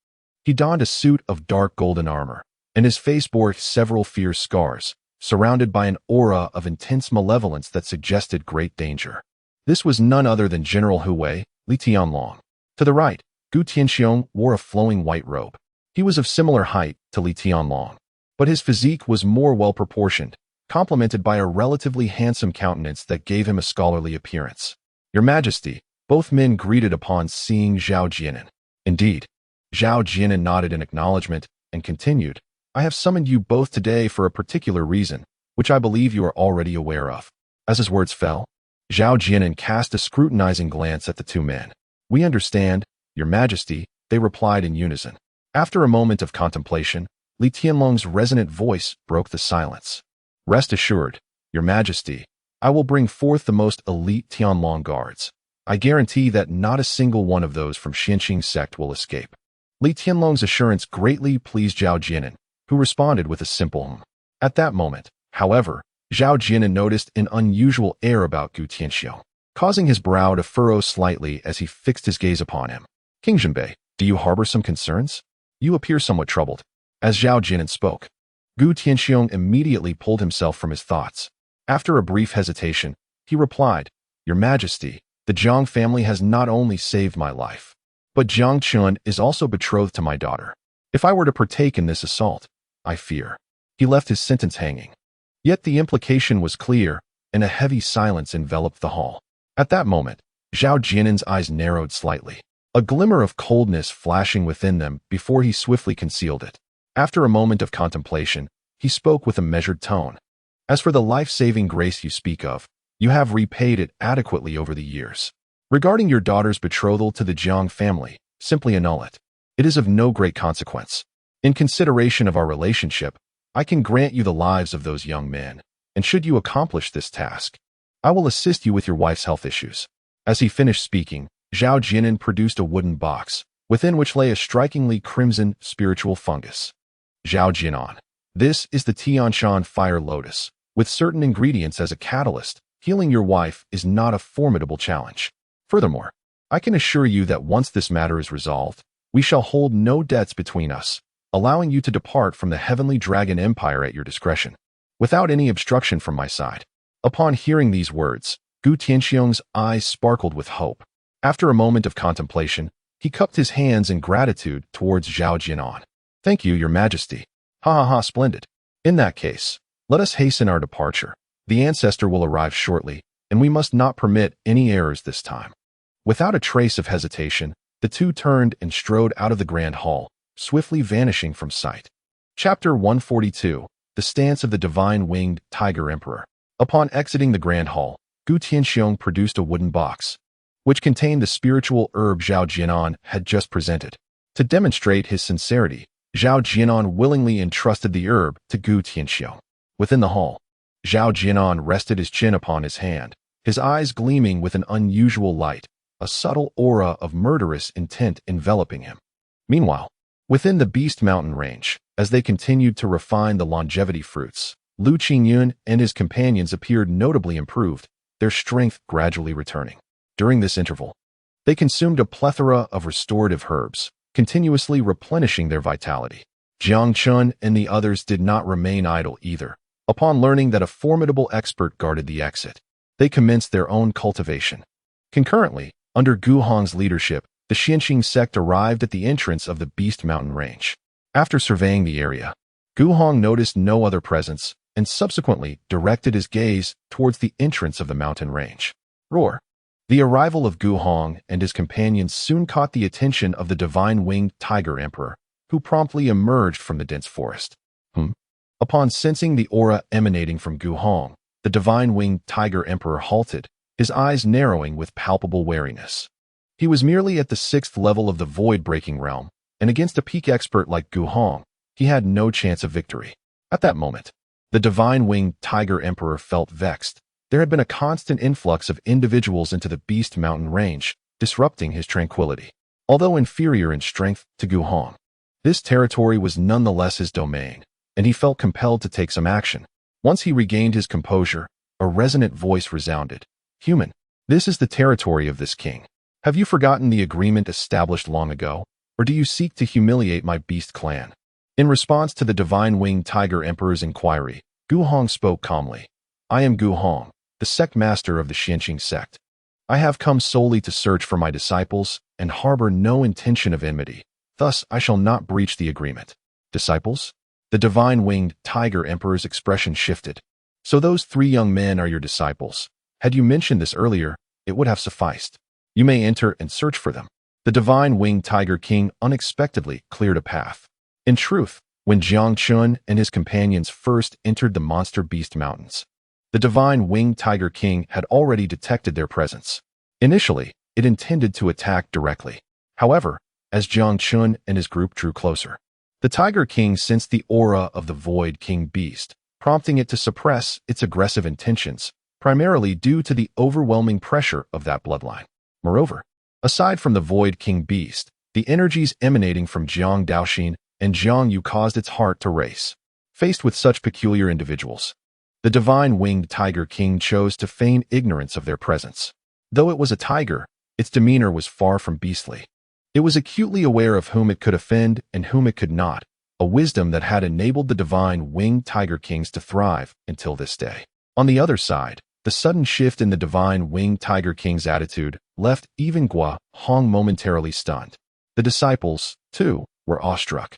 He donned a suit of dark golden armor, and his face bore several fierce scars, surrounded by an aura of intense malevolence that suggested great danger. This was none other than General Hui, Li Tianlong. To the right, Gu Tianxiang wore a flowing white robe. He was of similar height to Li Tianlong, but his physique was more well-proportioned, complemented by a relatively handsome countenance that gave him a scholarly appearance. "Your Majesty," both men greeted upon seeing Zhao Jianan. "Indeed." Zhao Jianan nodded in acknowledgement and continued, "I have summoned you both today for a particular reason, which I believe you are already aware of." As his words fell, Zhao Jianan cast a scrutinizing glance at the 2 men. "We understand, Your Majesty," they replied in unison. After a moment of contemplation, Li Tianlong's resonant voice broke the silence. "Rest assured, Your Majesty, I will bring forth the most elite Tianlong guards. I guarantee that not a single one of those from Xianqing sect will escape." Li Tianlong's assurance greatly pleased Zhao Jianan, who responded with a simple At that moment, however, Zhao Jianan noticed an unusual air about Gu Tianxiang, causing his brow to furrow slightly as he fixed his gaze upon him. "King Zhenbei, do you harbor some concerns? You appear somewhat troubled." As Zhao Jianan spoke, Tianxiang immediately pulled himself from his thoughts. After a brief hesitation, he replied, "Your Majesty, the Jiang family has not only saved my life, but Jiang Chen is also betrothed to my daughter. If I were to partake in this assault, I fear." He left his sentence hanging. Yet the implication was clear, and a heavy silence enveloped the hall. At that moment, Zhao Jianan's eyes narrowed slightly, a glimmer of coldness flashing within them before he swiftly concealed it. After a moment of contemplation, he spoke with a measured tone. "As for the life-saving grace you speak of, you have repaid it adequately over the years. Regarding your daughter's betrothal to the Jiang family, simply annul it. It is of no great consequence. In consideration of our relationship, I can grant you the lives of those young men, and should you accomplish this task, I will assist you with your wife's health issues." As he finished speaking, Zhao Jianan produced a wooden box, within which lay a strikingly crimson spiritual fungus. "Zhao Jianan, this is the Tianxiang fire lotus. With certain ingredients as a catalyst, healing your wife is not a formidable challenge. Furthermore, I can assure you that once this matter is resolved, we shall hold no debts between us, allowing you to depart from the heavenly dragon empire at your discretion, without any obstruction from my side." Upon hearing these words, Tianxiang's eyes sparkled with hope. After a moment of contemplation, he cupped his hands in gratitude towards Zhao Jianan. "Thank you, Your Majesty. Ha ha ha, splendid. In that case, let us hasten our departure. The ancestor will arrive shortly, and we must not permit any errors this time." Without a trace of hesitation, the two turned and strode out of the grand hall, swiftly vanishing from sight. Chapter 142, The Stance of the Divine Winged Tiger Emperor. Upon exiting the grand hall, Tianxiang produced a wooden box, which contained the spiritual herb Zhao Jianan had just presented. To demonstrate his sincerity, Zhao Jianan willingly entrusted the herb to Tianxiang. Within the hall, Zhao Jianan rested his chin upon his hand, his eyes gleaming with an unusual light, a subtle aura of murderous intent enveloping him. Meanwhile, within the Beast Mountain range, as they continued to refine the longevity fruits, Lu Qingyun and his companions appeared notably improved, their strength gradually returning. During this interval, they consumed a plethora of restorative herbs, continuously replenishing their vitality. Jiang Chen and the others did not remain idle either. Upon learning that a formidable expert guarded the exit, they commenced their own cultivation. Concurrently, under Gu Hong's leadership, the Xianxing sect arrived at the entrance of the Beast Mountain range. After surveying the area, Gu Hong noticed no other presence and subsequently directed his gaze towards the entrance of the mountain range. Roar! The arrival of Gu Hong and his companions soon caught the attention of the Divine Winged Tiger Emperor, who promptly emerged from the dense forest. Upon sensing the aura emanating from Gu Hong, the Divine Winged Tiger Emperor halted, his eyes narrowing with palpable wariness. He was merely at the 6th level of the void-breaking realm, and against a peak expert like Gu Hong, he had no chance of victory. At that moment, the Divine Winged Tiger Emperor felt vexed. There had been a constant influx of individuals into the Beast Mountain range, disrupting his tranquility. Although inferior in strength to Gu Hong, this territory was nonetheless his domain, and he felt compelled to take some action. Once he regained his composure, a resonant voice resounded. "Human, this is the territory of this king. Have you forgotten the agreement established long ago, or do you seek to humiliate my beast clan?" In response to the Divine Winged Tiger Emperor's inquiry, Gu Hong spoke calmly. "I am Gu Hong, the sect master of the Xianxing sect. I have come solely to search for my disciples and harbor no intention of enmity. Thus, I shall not breach the agreement." "Disciples?" The Divine Winged Tiger Emperor's expression shifted. "So those 3 young men are your disciples. Had you mentioned this earlier, it would have sufficed. You may enter and search for them." The Divine Winged Tiger King unexpectedly cleared a path. In truth, when Jiang Chen and his companions first entered the Monster Beast Mountains, the Divine Winged Tiger King had already detected their presence. Initially, it intended to attack directly. However, as Jiang Chen and his group drew closer, the Tiger King sensed the aura of the Void King Beast, prompting it to suppress its aggressive intentions, primarily due to the overwhelming pressure of that bloodline. Moreover, aside from the Void King Beast, the energies emanating from Jiang Daoxin and Jiang Yu caused its heart to race. Faced with such peculiar individuals, the Divine Winged Tiger King chose to feign ignorance of their presence. Though it was a tiger, its demeanor was far from beastly. It was acutely aware of whom it could offend and whom it could not, a wisdom that had enabled the divine winged tiger kings to thrive until this day. On the other side, the sudden shift in the divine winged tiger king's attitude left even Gua Hong momentarily stunned. The disciples, too, were awestruck,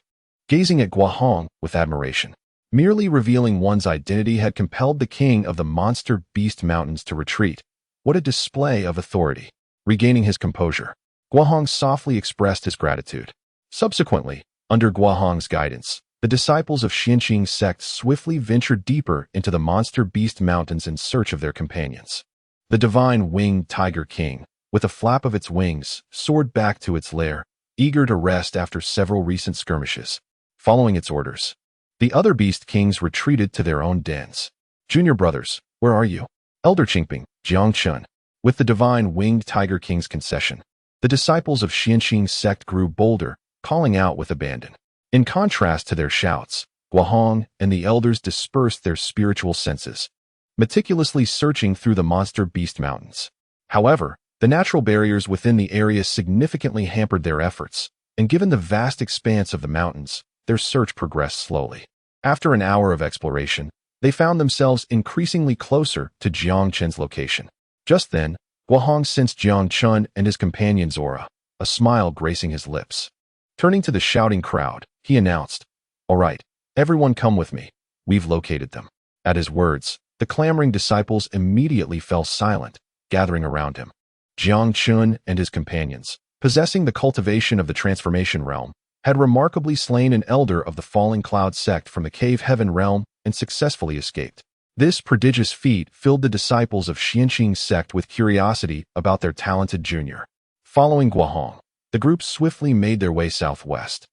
gazing at Gua Hong with admiration. Merely revealing one's identity had compelled the king of the monster beast mountains to retreat. What a display of authority! Regaining his composure, Gua Hong softly expressed his gratitude. Subsequently, under Gua Hong's guidance, the disciples of Tianxiang sect swiftly ventured deeper into the monster beast mountains in search of their companions. The divine winged tiger king, with a flap of its wings, soared back to its lair, eager to rest after several recent skirmishes. Following its orders, the other beast kings retreated to their own dens. Junior brothers, where are you? Elder Qingping, Jiang Chen. With the divine winged tiger king's concession, the disciples of Tianxiang sect grew bolder, calling out with abandon. In contrast to their shouts, Gua Hong and the elders dispersed their spiritual senses, meticulously searching through the monster beast mountains. However, the natural barriers within the area significantly hampered their efforts, and given the vast expanse of the mountains, their search progressed slowly. After an hour of exploration, they found themselves increasingly closer to Jiang Chen's location. Just then, Gua Hong sensed Jiang Chen and his companion's aura, a smile gracing his lips. Turning to the shouting crowd, he announced, "All right, everyone come with me. We've located them." At his words, the clamoring disciples immediately fell silent, gathering around him. Jiang Chen and his companions, possessing the cultivation of the transformation realm, had remarkably slain an elder of the Falling Cloud sect from the Cave Heaven realm and successfully escaped. This prodigious feat filled the disciples of Tianxiang sect with curiosity about their talented junior. Following Gua Hong, the group swiftly made their way southwest,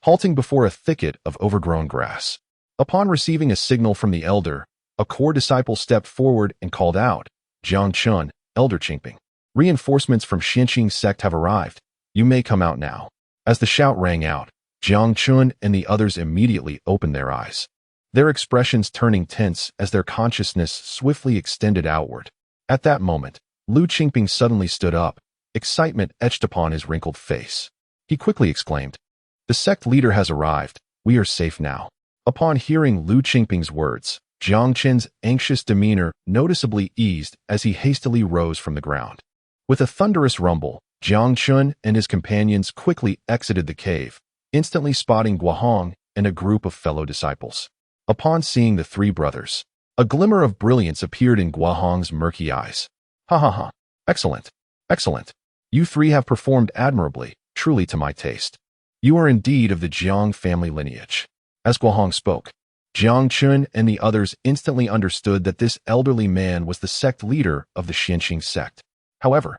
halting before a thicket of overgrown grass. Upon receiving a signal from the elder, a core disciple stepped forward and called out, "Jiang Chen, Elder Qingping. Reinforcements from Tianxiang sect have arrived. You may come out now." As the shout rang out, Jiang Chen and the others immediately opened their eyes, their expressions turning tense as their consciousness swiftly extended outward. At that moment, Lu Qingping suddenly stood up, excitement etched upon his wrinkled face. He quickly exclaimed, "The sect leader has arrived. We are safe now." Upon hearing Lu Qingping's words, Jiang Chen's anxious demeanor noticeably eased as he hastily rose from the ground. With a thunderous rumble, Jiang Chen and his companions quickly exited the cave, instantly spotting Gua Hong and a group of fellow disciples. Upon seeing the three brothers, a glimmer of brilliance appeared in Gua Hong's murky eyes. "Ha ha ha! Excellent! Excellent! You three have performed admirably, truly to my taste. You are indeed of the Jiang family lineage." As Gua Hong spoke, Jiang Chen and the others instantly understood that this elderly man was the sect leader of the Tianxiang sect. However,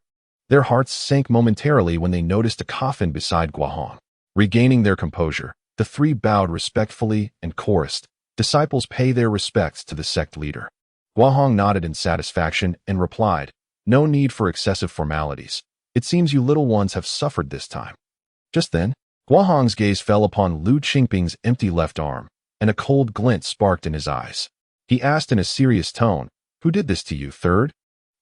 their hearts sank momentarily when they noticed a coffin beside Gua Hong. Regaining their composure, the three bowed respectfully and chorused, "Disciples pay their respects to the sect leader." Gua Hong nodded in satisfaction and replied, "No need for excessive formalities. It seems you little ones have suffered this time." Just then, Gua Hong's gaze fell upon Lu Qingping's empty left arm, and a cold glint sparked in his eyes. He asked in a serious tone, "Who did this to you, third?"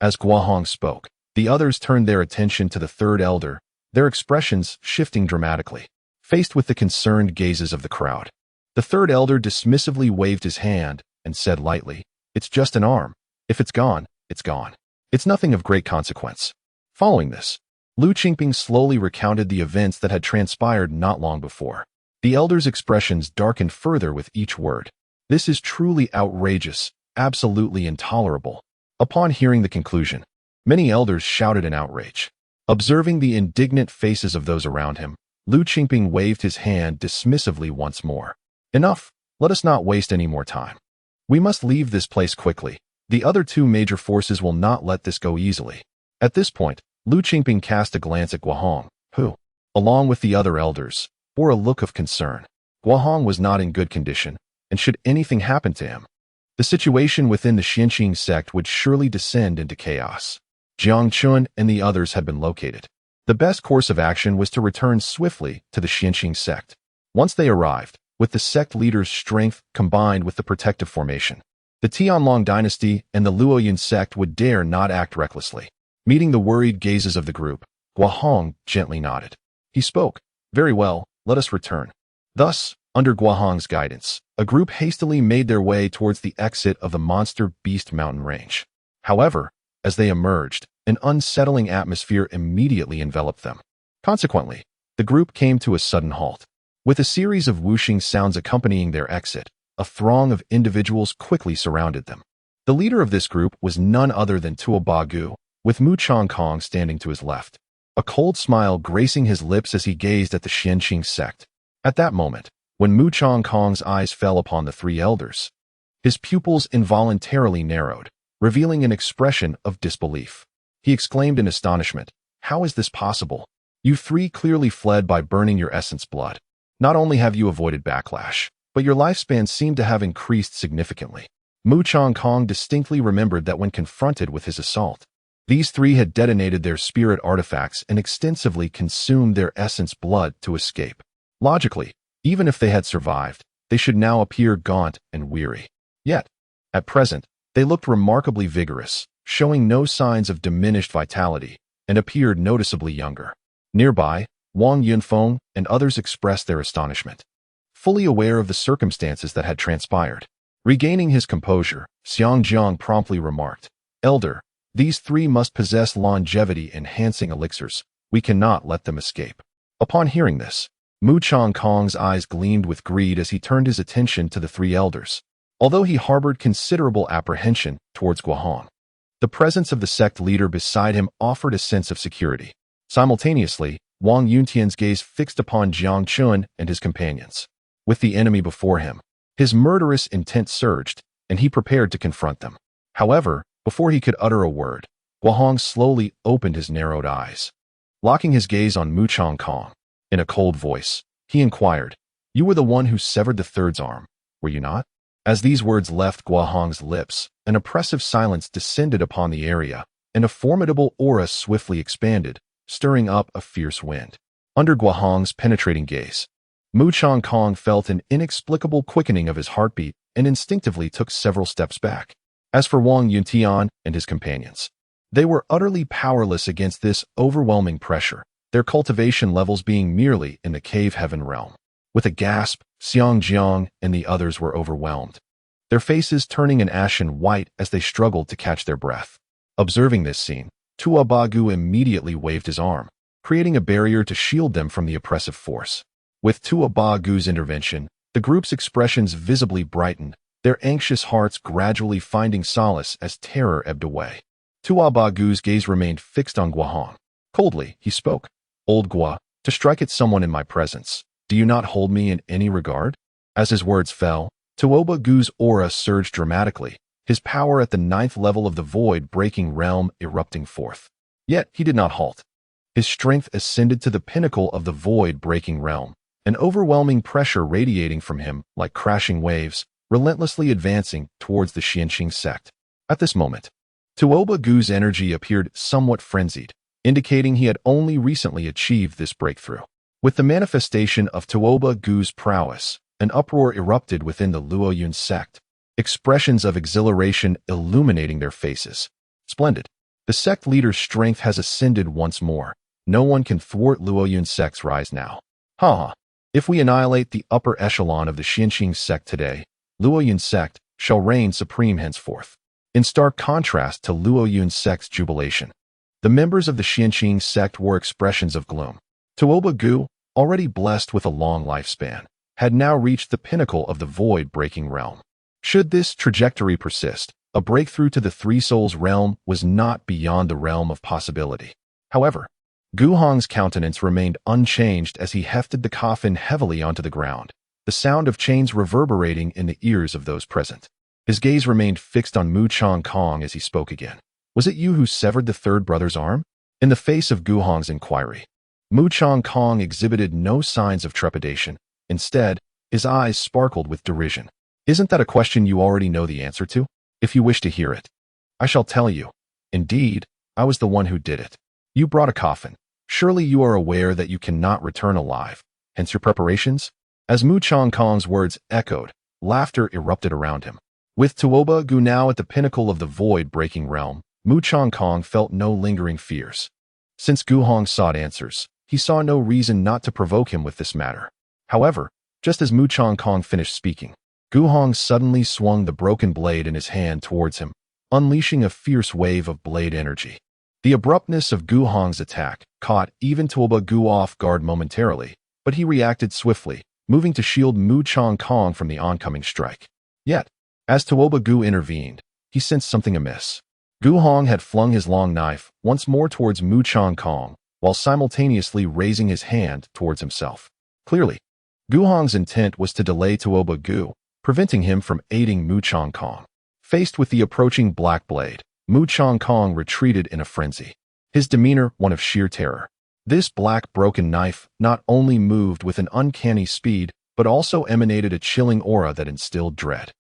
As Gua Hong spoke, the others turned their attention to the third elder, their expressions shifting dramatically. Faced with the concerned gazes of the crowd, the third elder dismissively waved his hand and said lightly, "It's just an arm. If it's gone, it's gone. It's nothing of great consequence." Following this, Lu Qingping slowly recounted the events that had transpired not long before. The elder's expressions darkened further with each word. "This is truly outrageous, absolutely intolerable." Upon hearing the conclusion, many elders shouted in outrage. Observing the indignant faces of those around him, Lu Qingping waved his hand dismissively once more. "Enough, let us not waste any more time. We must leave this place quickly. The other two major forces will not let this go easily." At this point, Lu Qingping cast a glance at Gua Hong, who, along with the other elders, bore a look of concern. Gua Hong was not in good condition, and should anything happen to him, the situation within the Tianxiang sect would surely descend into chaos. Jiang Chen and the others had been located. The best course of action was to return swiftly to the Tianxiang sect. Once they arrived, with the sect leader's strength combined with the protective formation, the Tianlong dynasty and the Luoyun sect would dare not act recklessly. Meeting the worried gazes of the group, Gua Hong gently nodded. He spoke, "Very well, let us return." Thus, Under Guahong's guidance, a group hastily made their way towards the exit of the Monster Beast mountain range. However, as they emerged, an unsettling atmosphere immediately enveloped them. Consequently, the group came to a sudden halt. With a series of whooshing sounds accompanying their exit, a throng of individuals quickly surrounded them. The leader of this group was none other than Tuo Ba, with Mu Changkong standing to his left, a cold smile gracing his lips as he gazed at the Xianqing sect. At that moment, when Mu Changkong's eyes fell upon the three elders, his pupils involuntarily narrowed, revealing an expression of disbelief. He exclaimed in astonishment, "How is this possible? You three clearly fled by burning your essence blood. Not only have you avoided backlash, but your lifespan seemed to have increased significantly." Mu Changkong distinctly remembered that when confronted with his assault, these three had detonated their spirit artifacts and extensively consumed their essence blood to escape. Logically, even if they had survived, they should now appear gaunt and weary. Yet, at present, they looked remarkably vigorous, showing no signs of diminished vitality, and appeared noticeably younger. Nearby, Wang Yunfeng and others expressed their astonishment. Fully aware of the circumstances that had transpired, regaining his composure, Xiang Jiang promptly remarked, "Elder, these three must possess longevity-enhancing elixirs. We cannot let them escape." Upon hearing this, Mu Changkong's eyes gleamed with greed as he turned his attention to the three elders. Although he harbored considerable apprehension towards Guahong, the presence of the sect leader beside him offered a sense of security. Simultaneously, Wang Yuntian's gaze fixed upon Jiang Chen and his companions. With the enemy before him, his murderous intent surged, and he prepared to confront them. However, before he could utter a word, Guahong slowly opened his narrowed eyes. Locking his gaze on Mu Changkong, in a cold voice, he inquired, "You were the one who severed the third's arm, were you not?" As these words left Guahong's lips, an oppressive silence descended upon the area, and a formidable aura swiftly expanded, stirring up a fierce wind. Under Guahong's penetrating gaze, Mu Changkong felt an inexplicable quickening of his heartbeat and instinctively took several steps back. As for Wang Yuntian and his companions, they were utterly powerless against this overwhelming pressure, their cultivation levels being merely in the cave heaven realm. With a gasp, Xiang Jiang and the others were overwhelmed, their faces turning an ashen white as they struggled to catch their breath. Observing this scene, Tuo Ba immediately waved his arm, creating a barrier to shield them from the oppressive force. With Tuo Ba's intervention, the group's expressions visibly brightened, their anxious hearts gradually finding solace as terror ebbed away. Tuo Ba's gaze remained fixed on Guahong. Coldly, he spoke, "Old Gua, to strike at someone in my presence, do you not hold me in any regard?" As his words fell, Tuo Ba's aura surged dramatically, his power at the 9th level of the void-breaking realm erupting forth. Yet he did not halt. His strength ascended to the pinnacle of the void-breaking realm, an overwhelming pressure radiating from him like crashing waves, relentlessly advancing towards the Xianqing sect. At this moment, Tuo Ba's energy appeared somewhat frenzied, indicating he had only recently achieved this breakthrough. With the manifestation of Tuo Ba's prowess, an uproar erupted within the Luoyun sect, expressions of exhilaration illuminating their faces. Splendid. The sect leader's strength has ascended once more. No one can thwart Luoyun sect's rise now. Ha! If we annihilate the upper echelon of the Xianqing sect today, Luoyun sect shall reign supreme henceforth. In stark contrast to Luoyun sect's jubilation, the members of the Xianqing sect wore expressions of gloom. Tuo Ba, already blessed with a long lifespan, had now reached the pinnacle of the void-breaking realm. Should this trajectory persist, a breakthrough to the Three Souls realm was not beyond the realm of possibility. However, Guhong's countenance remained unchanged as he hefted the coffin heavily onto the ground, the sound of chains reverberating in the ears of those present. His gaze remained fixed on Mu Changkong as he spoke again. "Was it you who severed the third brother's arm?" In the face of Guhong's inquiry, Mu Changkong exhibited no signs of trepidation. Instead, his eyes sparkled with derision. "Isn't that a question you already know the answer to? If you wish to hear it, I shall tell you. Indeed, I was the one who did it. You brought a coffin. Surely you are aware that you cannot return alive, hence your preparations?" As Mu Changkong's words echoed, laughter erupted around him. With Tuo Ba now at the pinnacle of the void-breaking realm, Mu Changkong felt no lingering fears. Since Guhong sought answers, he saw no reason not to provoke him with this matter. However, Just as Mu Changkong finished speaking, Gu Hong suddenly swung the broken blade in his hand towards him, unleashing a fierce wave of blade energy. The abruptness of Gu Hong's attack caught even Tuoba Gu off guard momentarily, but he reacted swiftly, moving to shield Mu Changkong from the oncoming strike. Yet, as Tuoba Gu intervened, he sensed something amiss. Gu Hong had flung his long knife once more towards Mu Changkong, while simultaneously raising his hand towards himself. Clearly, Gu Hong's intent was to delay Tuoba Gu, preventing him from aiding Mu Changkong. Faced with the approaching black blade, Mu Changkong retreated in a frenzy, his demeanor one of sheer terror. This black broken knife not only moved with an uncanny speed, but also emanated a chilling aura that instilled dread.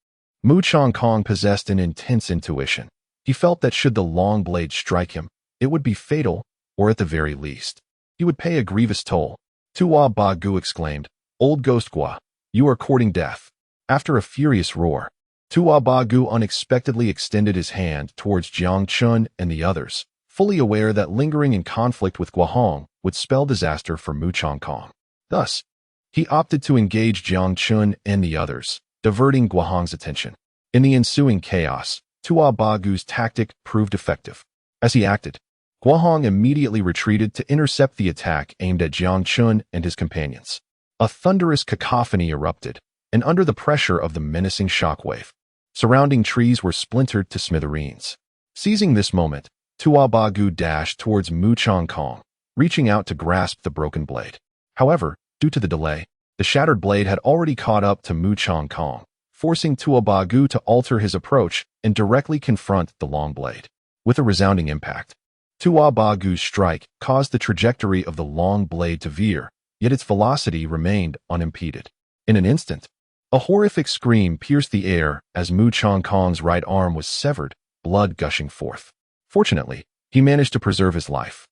Mu Changkong possessed an intense intuition. He felt that should the long blade strike him, it would be fatal, or at the very least, he would pay a grievous toll. Tua Ba Gu exclaimed, "Old Ghost Gua, you are courting death." After a furious roar, Tua Ba Gu unexpectedly extended his hand towards Jiang Chen and the others, fully aware that lingering in conflict with Gua Hong would spell disaster for Mu Changkong. Thus, he opted to engage Jiang Chen and the others, diverting Gua Hong's attention. In the ensuing chaos, Tua Ba Gu's tactic proved effective. As he acted, Gua Hong immediately retreated to intercept the attack aimed at Jiang Chen and his companions. A thunderous cacophony erupted, and under the pressure of the menacing shockwave, surrounding trees were splintered to smithereens. Seizing this moment, Tua Ba Gu dashed towards Mu Changkong, reaching out to grasp the broken blade. However, due to the delay, the shattered blade had already caught up to Mu Changkong, forcing Tua Ba Gu to alter his approach and directly confront the long blade. With a resounding impact, Tua Ba Gu's strike caused the trajectory of the long blade to veer, yet its velocity remained unimpeded. In an instant, a horrific scream pierced the air as Mu Changkong's right arm was severed, blood gushing forth. Fortunately, he managed to preserve his life.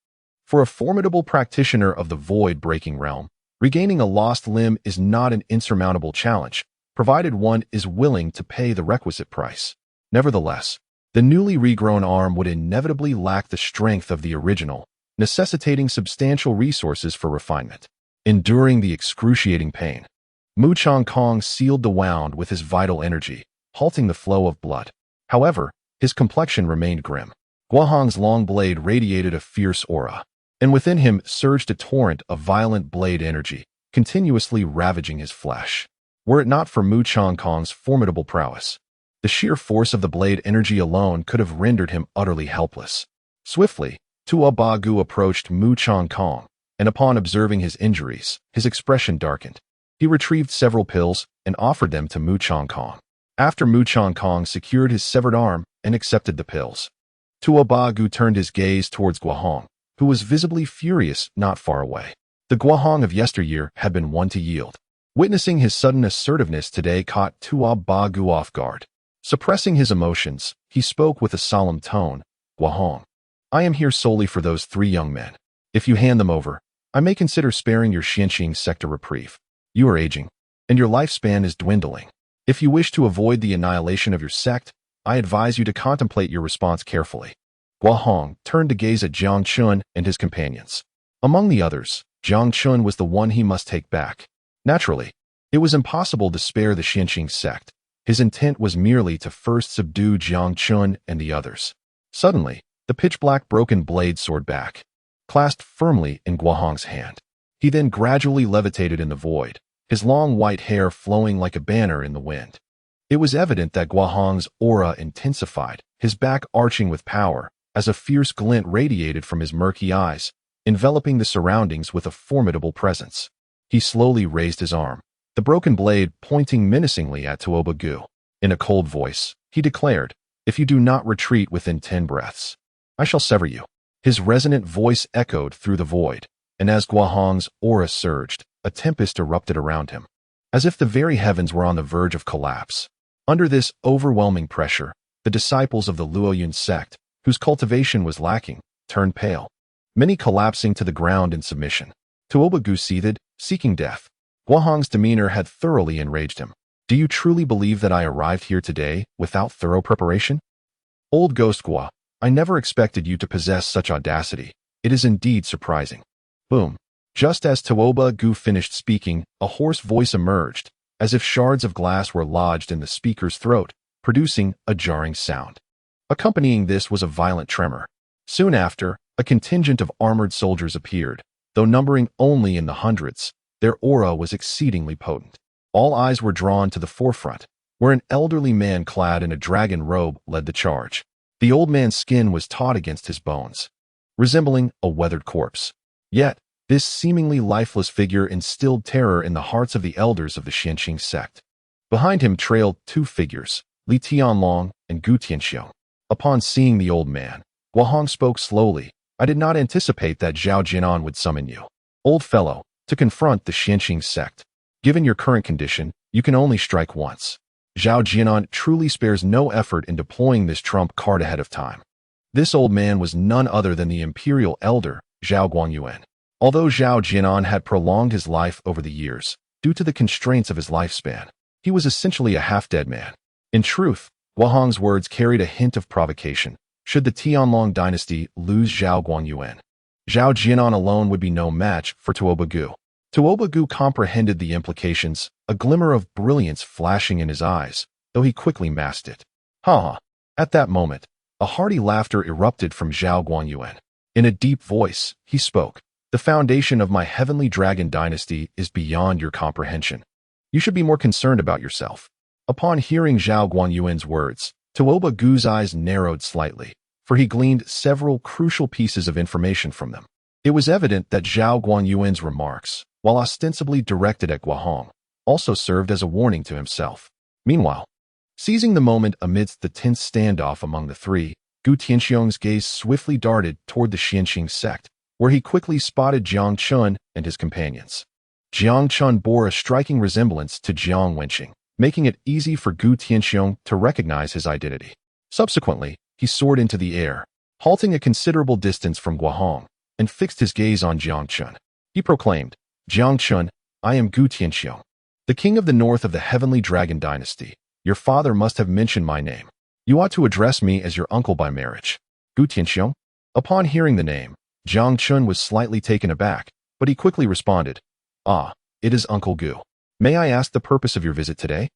For a formidable practitioner of the void-breaking realm, regaining a lost limb is not an insurmountable challenge, provided one is willing to pay the requisite price. Nevertheless, the newly regrown arm would inevitably lack the strength of the original, necessitating substantial resources for refinement. Enduring the excruciating pain, Mu Changkong sealed the wound with his vital energy, halting the flow of blood. However, his complexion remained grim. Gua Hong's long blade radiated a fierce aura, and within him surged a torrent of violent blade energy, continuously ravaging his flesh. Were it not for Mu Changkong's formidable prowess, the sheer force of the blade energy alone could have rendered him utterly helpless. Swiftly, Tua Ba Gu approached Mu Changkong, and upon observing his injuries, his expression darkened. He retrieved several pills and offered them to Mu Changkong. After Mu Changkong secured his severed arm and accepted the pills, Tua Ba Gu turned his gaze towards Gua Hong, who was visibly furious not far away. The Gua Hong of yesteryear had been one to yield. Witnessing his sudden assertiveness today caught Tua Ba Gu off guard. Suppressing his emotions, he spoke with a solemn tone. "Gua Hong, I am here solely for those 3 young men. If you hand them over, I may consider sparing your Tianxiang sector reprieve. You are aging, and your lifespan is dwindling. If you wish to avoid the annihilation of your sect, I advise you to contemplate your response carefully." Gua Hong turned to gaze at Jiang Chen and his companions. Among the others, Jiang Chen was the one he must take back. Naturally, it was impossible to spare the Tianxiang sect. His intent was merely to first subdue Jiang Chen and the others. Suddenly, the pitch-black broken blade soared back, clasped firmly in Gua Hong's hand. He then gradually levitated in the void, his long white hair flowing like a banner in the wind. It was evident that Gua Hong's aura intensified, his back arching with power, as a fierce glint radiated from his murky eyes, enveloping the surroundings with a formidable presence. He slowly raised his arm, the broken blade pointing menacingly at Tuoba Gu. In a cold voice, he declared, "If you do not retreat within 10 breaths, I shall sever you." His resonant voice echoed through the void, and as Gua Hong's aura surged, a tempest erupted around him, as if the very heavens were on the verge of collapse. Under this overwhelming pressure, the disciples of the Luoyun sect, whose cultivation was lacking, turned pale, many collapsing to the ground in submission. Tuoba Gu seethed, seeking death. Gua Hong's demeanor had thoroughly enraged him. "Do you truly believe that I arrived here today without thorough preparation? Old Ghost Gua, I never expected you to possess such audacity. It is indeed surprising." Boom. Just as Tuoba Gu finished speaking, a hoarse voice emerged, as if shards of glass were lodged in the speaker's throat, producing a jarring sound. Accompanying this was a violent tremor. Soon after, a contingent of armored soldiers appeared. Though numbering only in the hundreds, their aura was exceedingly potent. All eyes were drawn to the forefront, where an elderly man clad in a dragon robe led the charge. The old man's skin was taut against his bones, resembling a weathered corpse. Yet, this seemingly lifeless figure instilled terror in the hearts of the elders of the Tianxiang sect. Behind him trailed two figures, Li Tianlong and Gu Tianxiang. Upon seeing the old man, Guahong spoke slowly. I did not anticipate that Zhao Jianan would summon you, old fellow, to confront the Tianxiang sect. Given your current condition, you can only strike once. Zhao Jianan truly spares no effort in deploying this trump card ahead of time. This old man was none other than the imperial elder, Zhao Guangyuan. Although Zhao Jianan had prolonged his life over the years, due to the constraints of his lifespan, he was essentially a half-dead man. In truth, Guahong's words carried a hint of provocation. Should the Tianlong dynasty lose Zhao Guangyuan, Zhao Jianan alone would be no match for Tuoba Gu. Tuoba Gu comprehended the implications, a glimmer of brilliance flashing in his eyes, though he quickly masked it. Ha! At that moment, a hearty laughter erupted from Zhao Guangyuan. In a deep voice, he spoke. The foundation of my heavenly dragon dynasty is beyond your comprehension. You should be more concerned about yourself. Upon hearing Zhao Guangyuan's words, Tuoba Gu's eyes narrowed slightly, for he gleaned several crucial pieces of information from them. It was evident that Zhao Guangyuan's remarks, while ostensibly directed at Guahong, also served as a warning to himself. Meanwhile, seizing the moment amidst the tense standoff among the three, Gu Tianxiang's gaze swiftly darted toward the Tianxiang sect, where he quickly spotted Jiang Chen and his companions. Jiang Chen bore a striking resemblance to Jiang Wenqing, making it easy for Gu Tianxiang to recognize his identity. Subsequently, he soared into the air, halting a considerable distance from Guahong, and fixed his gaze on Jiang Chen. He proclaimed, Jiang Chen, I am Gu Tianxiang, the king of the north of the heavenly dragon dynasty. Your father must have mentioned my name. You ought to address me as your uncle by marriage. Gu Tianxiang? Upon hearing the name, Jiang Chen was slightly taken aback, but he quickly responded, Ah, it is Uncle Gu. May I ask the purpose of your visit today?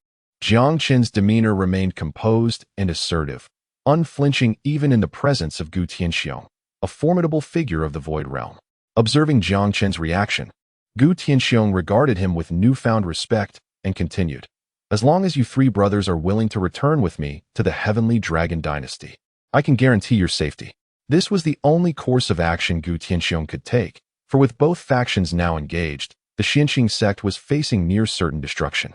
Jiang Chen's demeanor remained composed and assertive, unflinching even in the presence of Gu Tianxiang, a formidable figure of the Void Realm. Observing Jiang Chen's reaction, Gu Tianxiang regarded him with newfound respect and continued, As long as you three brothers are willing to return with me to the Heavenly Dragon Dynasty, I can guarantee your safety. This was the only course of action Gu Tianxiang could take, for with both factions now engaged, the Tianxiang sect was facing near certain destruction.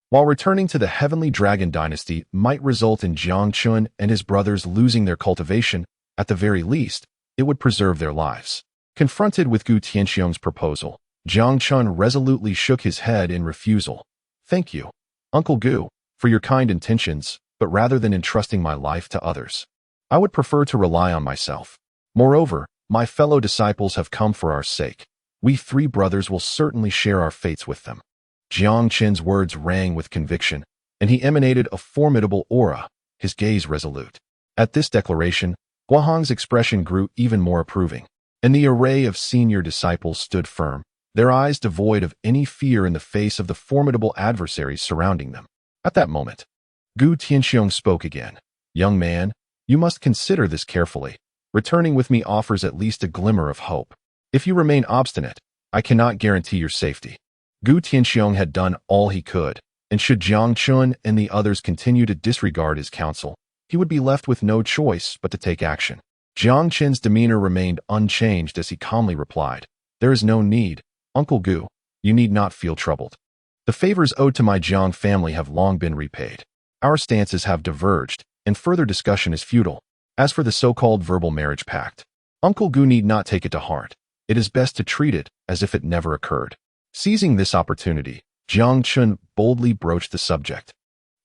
While returning to the Heavenly Dragon Dynasty might result in Jiang Chen and his brothers losing their cultivation, at the very least, it would preserve their lives. Confronted with Gu Tianxiang's proposal, Jiang Chen resolutely shook his head in refusal. Thank you, Uncle Gu, for your kind intentions, but rather than entrusting my life to others, I would prefer to rely on myself. Moreover, my fellow disciples have come for our sake. We three brothers will certainly share our fates with them. Jiang Chen's words rang with conviction, and he emanated a formidable aura, his gaze resolute. At this declaration, Guahong's expression grew even more approving, and the array of senior disciples stood firm, their eyes devoid of any fear in the face of the formidable adversaries surrounding them. At that moment, Gu Tianxiang spoke again. Young man, you must consider this carefully. Returning with me offers at least a glimmer of hope. If you remain obstinate, I cannot guarantee your safety. Gu Tianxiang had done all he could, and should Jiang Chen and the others continue to disregard his counsel, he would be left with no choice but to take action. Jiang Chen's demeanor remained unchanged as he calmly replied, There is no need, Uncle Gu, you need not feel troubled. The favors owed to my Jiang family have long been repaid. Our stances have diverged, and further discussion is futile. As for the so-called verbal marriage pact, Uncle Gu need not take it to heart. It is best to treat it as if it never occurred. Seizing this opportunity, Jiang Chen boldly broached the subject,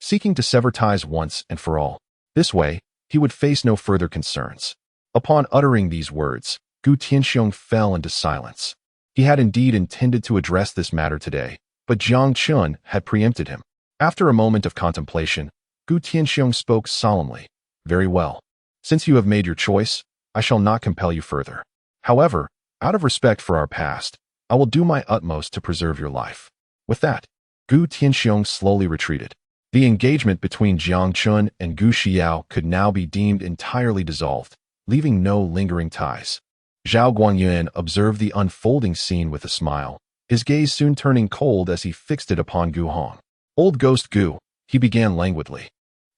seeking to sever ties once and for all. This way, he would face no further concerns. Upon uttering these words, Gu Tianxiang fell into silence. He had indeed intended to address this matter today, but Jiang Chen had preempted him. After a moment of contemplation, Gu Tianxiang spoke solemnly. Very well. Since you have made your choice, I shall not compel you further. However, out of respect for our past, I will do my utmost to preserve your life." With that, Gu Tianxiang slowly retreated. The engagement between Jiang Chen and Gu Xiao could now be deemed entirely dissolved, leaving no lingering ties. Zhao Guangyuan observed the unfolding scene with a smile, his gaze soon turning cold as he fixed it upon Gu Hong. "Old Ghost Gu," he began languidly,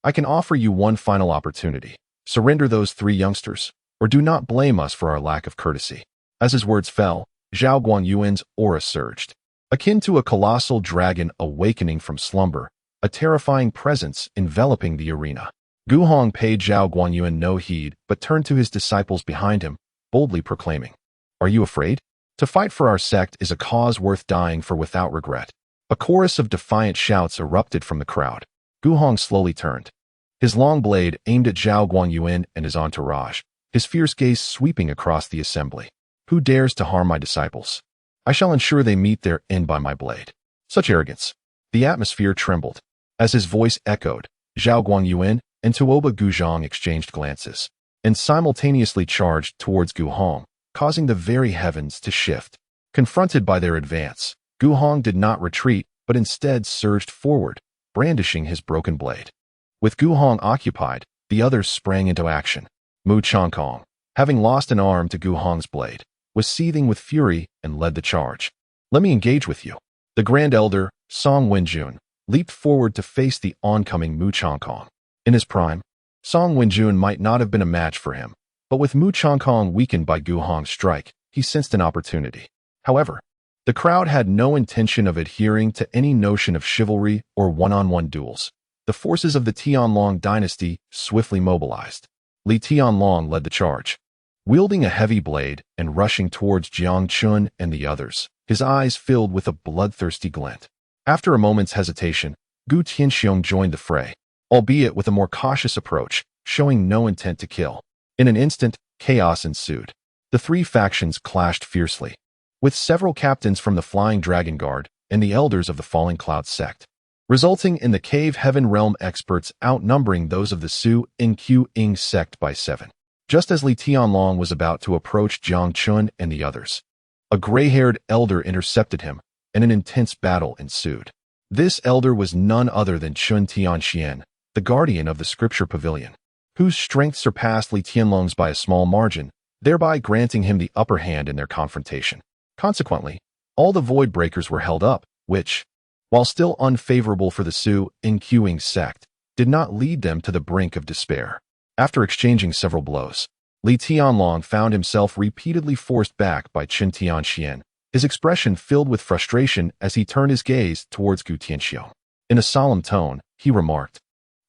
"I can offer you one final opportunity. Surrender those 3 youngsters, or do not blame us for our lack of courtesy." As his words fell, Zhao Guangyuan's aura surged. Akin to a colossal dragon awakening from slumber, a terrifying presence enveloping the arena. Gu Hong paid Zhao Guangyuan no heed but turned to his disciples behind him, boldly proclaiming, "Are you afraid? To fight for our sect is a cause worth dying for without regret." A chorus of defiant shouts erupted from the crowd. Gu Hong slowly turned, his long blade aimed at Zhao Guangyuan and his entourage, his fierce gaze sweeping across the assembly. "Who dares to harm my disciples? I shall ensure they meet their end by my blade." Such arrogance. The atmosphere trembled. As his voice echoed, Zhao Guangyuan and Tuoba Guzhang exchanged glances, and simultaneously charged towards Gu Hong, causing the very heavens to shift. Confronted by their advance, Gu Hong did not retreat, but instead surged forward, brandishing his broken blade. With Gu Hong occupied, the others sprang into action. Mu Changkong, having lost an arm to Gu Hong's blade, was seething with fury and led the charge. "Let me engage with you." The Grand Elder, Song Wenjun, leaped forward to face the oncoming Mu Changkong. In his prime, Song Wenjun might not have been a match for him, but with Mu Changkong weakened by Gu Hong's strike, he sensed an opportunity. However, the crowd had no intention of adhering to any notion of chivalry or one-on-one duels. The forces of the Tianlong dynasty swiftly mobilized. Li Tianlong led the charge, wielding a heavy blade and rushing towards Jiang Chen and the others, his eyes filled with a bloodthirsty glint. After a moment's hesitation, Gu Tianxiang joined the fray, albeit with a more cautious approach, showing no intent to kill. In an instant, chaos ensued. The 3 factions clashed fiercely, with several captains from the Flying Dragon Guard and the elders of the Falling Cloud sect, resulting in the Cave Heaven Realm experts outnumbering those of the Su Nqing sect by 7. Just as Li Tianlong was about to approach Jiang Chen and the others, a gray-haired elder intercepted him, and an intense battle ensued. This elder was none other than Chun Tianxian, the guardian of the Scripture Pavilion, whose strength surpassed Li Tianlong's by a small margin, thereby granting him the upper hand in their confrontation. Consequently, all the Void Breakers were held up, which, while still unfavorable for the Su Nqing sect, did not lead them to the brink of despair. After exchanging several blows, Li Tianlong found himself repeatedly forced back by Qin Tianxian, his expression filled with frustration as he turned his gaze towards Gu Tianxiang. In a solemn tone, he remarked,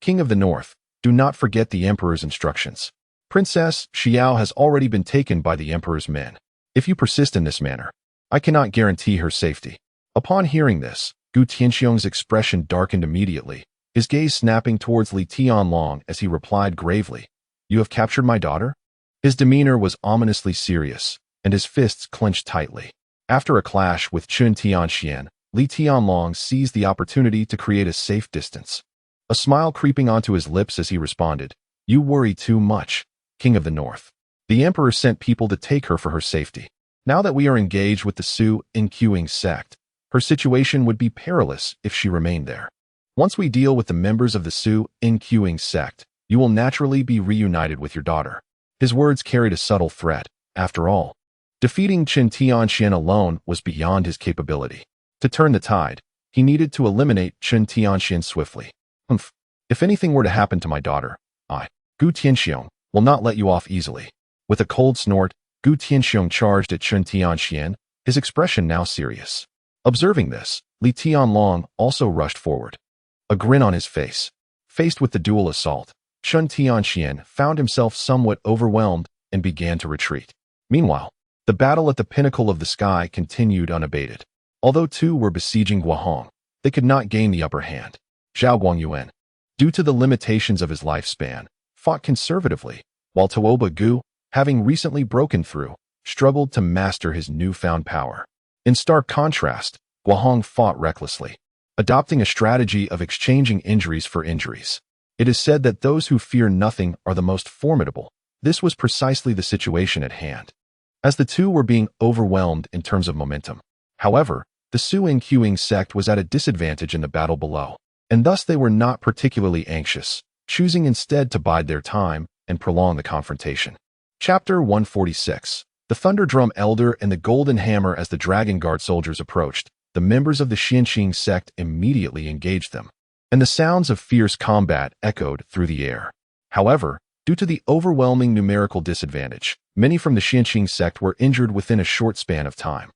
"King of the North, do not forget the Emperor's instructions. Princess Xiao has already been taken by the Emperor's men. If you persist in this manner, I cannot guarantee her safety." Upon hearing this, Gu Tianxiang's expression darkened immediately, his gaze snapping towards Li Tianlong as he replied gravely, "You have captured my daughter?" His demeanor was ominously serious, and his fists clenched tightly. After a clash with Chun Tianxian, Li Tianlong seized the opportunity to create a safe distance, a smile creeping onto his lips as he responded, "You worry too much, King of the North. The Emperor sent people to take her for her safety. Now that we are engaged with the Su Nqing sect, her situation would be perilous if she remained there. Once we deal with the members of the Su Nqing sect, you will naturally be reunited with your daughter." His words carried a subtle threat. After all, defeating Qin Tianxian alone was beyond his capability. To turn the tide, he needed to eliminate Qin Tianxian swiftly. If anything were to happen to my daughter, I, Gu Tianxiang, will not let you off easily." With a cold snort, Gu Tianxiang charged at Qin Tianxian, his expression now serious. Observing this, Li Tianlong also rushed forward, a grin on his face. Faced with the dual assault, Chun Tianxian found himself somewhat overwhelmed and began to retreat. Meanwhile, the battle at the pinnacle of the sky continued unabated. Although 2 were besieging Guahong, they could not gain the upper hand. Zhao Guangyuan, due to the limitations of his lifespan, fought conservatively, while Tuoba Gu, having recently broken through, struggled to master his newfound power. In stark contrast, Guahong fought recklessly, adopting a strategy of exchanging injuries for injuries. It is said that those who fear nothing are the most formidable. This was precisely the situation at hand. As the 2 were being overwhelmed in terms of momentum, However, the Suing sect was at a disadvantage in the battle below, and thus they were not particularly anxious, choosing instead to bide their time and prolong the confrontation. Chapter 146. The Thunderdrum Elder and the Golden Hammer. As the Dragon Guard soldiers approached, the members of the Tianxiang sect immediately engaged them, and the sounds of fierce combat echoed through the air. However, due to the overwhelming numerical disadvantage, many from the Tianxiang sect were injured within a short span of time.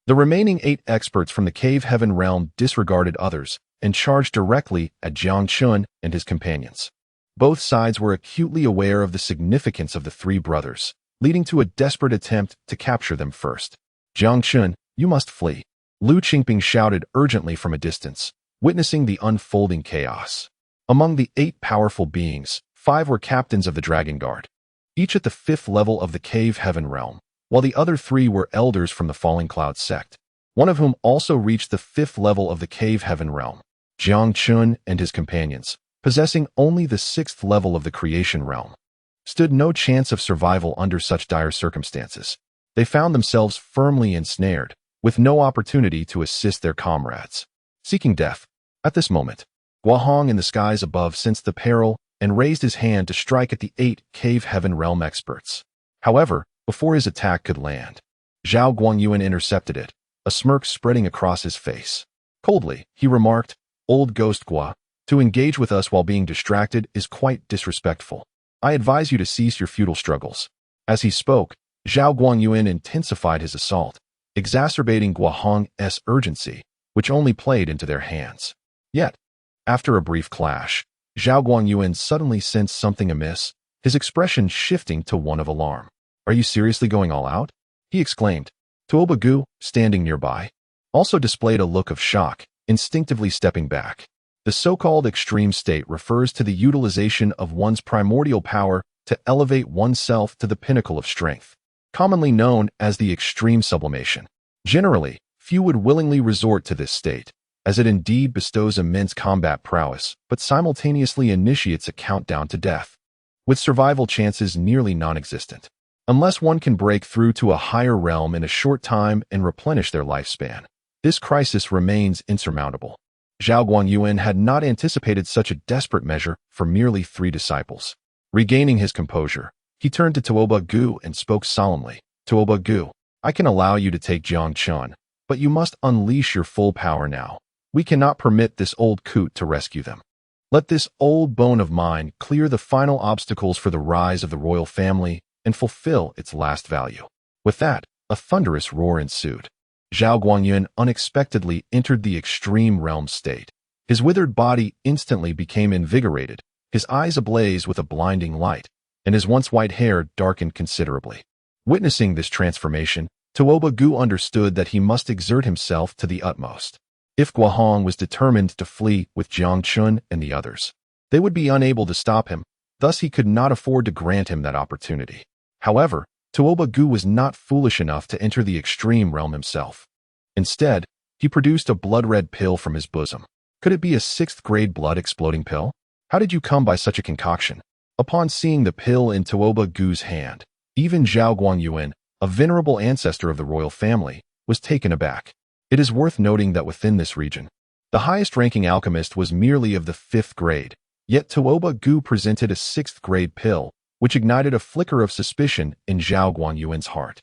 The remaining 8 experts from the Cave Heaven realm disregarded others and charged directly at Jiang Chen and his companions. Both sides were acutely aware of the significance of the 3 brothers, leading to a desperate attempt to capture them first. "Jiang Chen, you must flee," Lu Qingping shouted urgently from a distance, witnessing the unfolding chaos. Among the 8 powerful beings, 5 were captains of the Dragon Guard, each at the 5th level of the Cave Heaven realm, while the other 3 were elders from the Falling Cloud sect, one of whom also reached the 5th level of the Cave Heaven realm. Jiang Chen and his companions, possessing only the 6th level of the Creation realm, stood no chance of survival under such dire circumstances. They found themselves firmly ensnared, with no opportunity to assist their comrades, seeking death. At this moment, Guahong in the skies above sensed the peril and raised his hand to strike at the 8 Cave Heaven realm experts. However, before his attack could land, Zhao Guangyuan intercepted it, a smirk spreading across his face. Coldly, he remarked, "Old Ghost Gua, to engage with us while being distracted is quite disrespectful. I advise you to cease your futile struggles." As he spoke, Zhao Guangyuan intensified his assault, exacerbating Guahong's urgency, which only played into their hands. Yet, after a brief clash, Zhao Guangyuan suddenly sensed something amiss, his expression shifting to one of alarm. "Are you seriously going all out?" he exclaimed. Tuoba Gu, standing nearby, also displayed a look of shock, instinctively stepping back. The so-called extreme state refers to the utilization of one's primordial power to elevate oneself to the pinnacle of strength, commonly known as the extreme sublimation. Generally, few would willingly resort to this state, as it indeed bestows immense combat prowess, but simultaneously initiates a countdown to death, with survival chances nearly non-existent, unless one can break through to a higher realm in a short time and replenish their lifespan. This crisis remains insurmountable. Zhao Guangyuan had not anticipated such a desperate measure for merely 3 disciples. Regaining his composure, he turned to Tuoba Gu and spoke solemnly. "Tuoba Gu, I can allow you to take Jiang Chen, but you must unleash your full power now. We cannot permit this old coot to rescue them. Let this old bone of mine clear the final obstacles for the rise of the royal family and fulfill its last value." With that, a thunderous roar ensued. Zhao Guangyuan unexpectedly entered the extreme realm state. His withered body instantly became invigorated, his eyes ablaze with a blinding light, and his once white hair darkened considerably. Witnessing this transformation, Tuoba Gu understood that he must exert himself to the utmost. If Guahong was determined to flee with Jiang Chen and the others, they would be unable to stop him, thus he could not afford to grant him that opportunity. However, Tuoba Gu was not foolish enough to enter the extreme realm himself. Instead, he produced a blood-red pill from his bosom. Could it be a 6th-grade blood-exploding pill? How did you come by such a concoction? Upon seeing the pill in Tuoba Gu's hand, even Zhao Guangyuan, a venerable ancestor of the royal family, was taken aback. It is worth noting that within this region, the highest-ranking alchemist was merely of the 5th grade, yet Tuoba Gu presented a 6th-grade pill, which ignited a flicker of suspicion in Zhao Guangyuan's heart.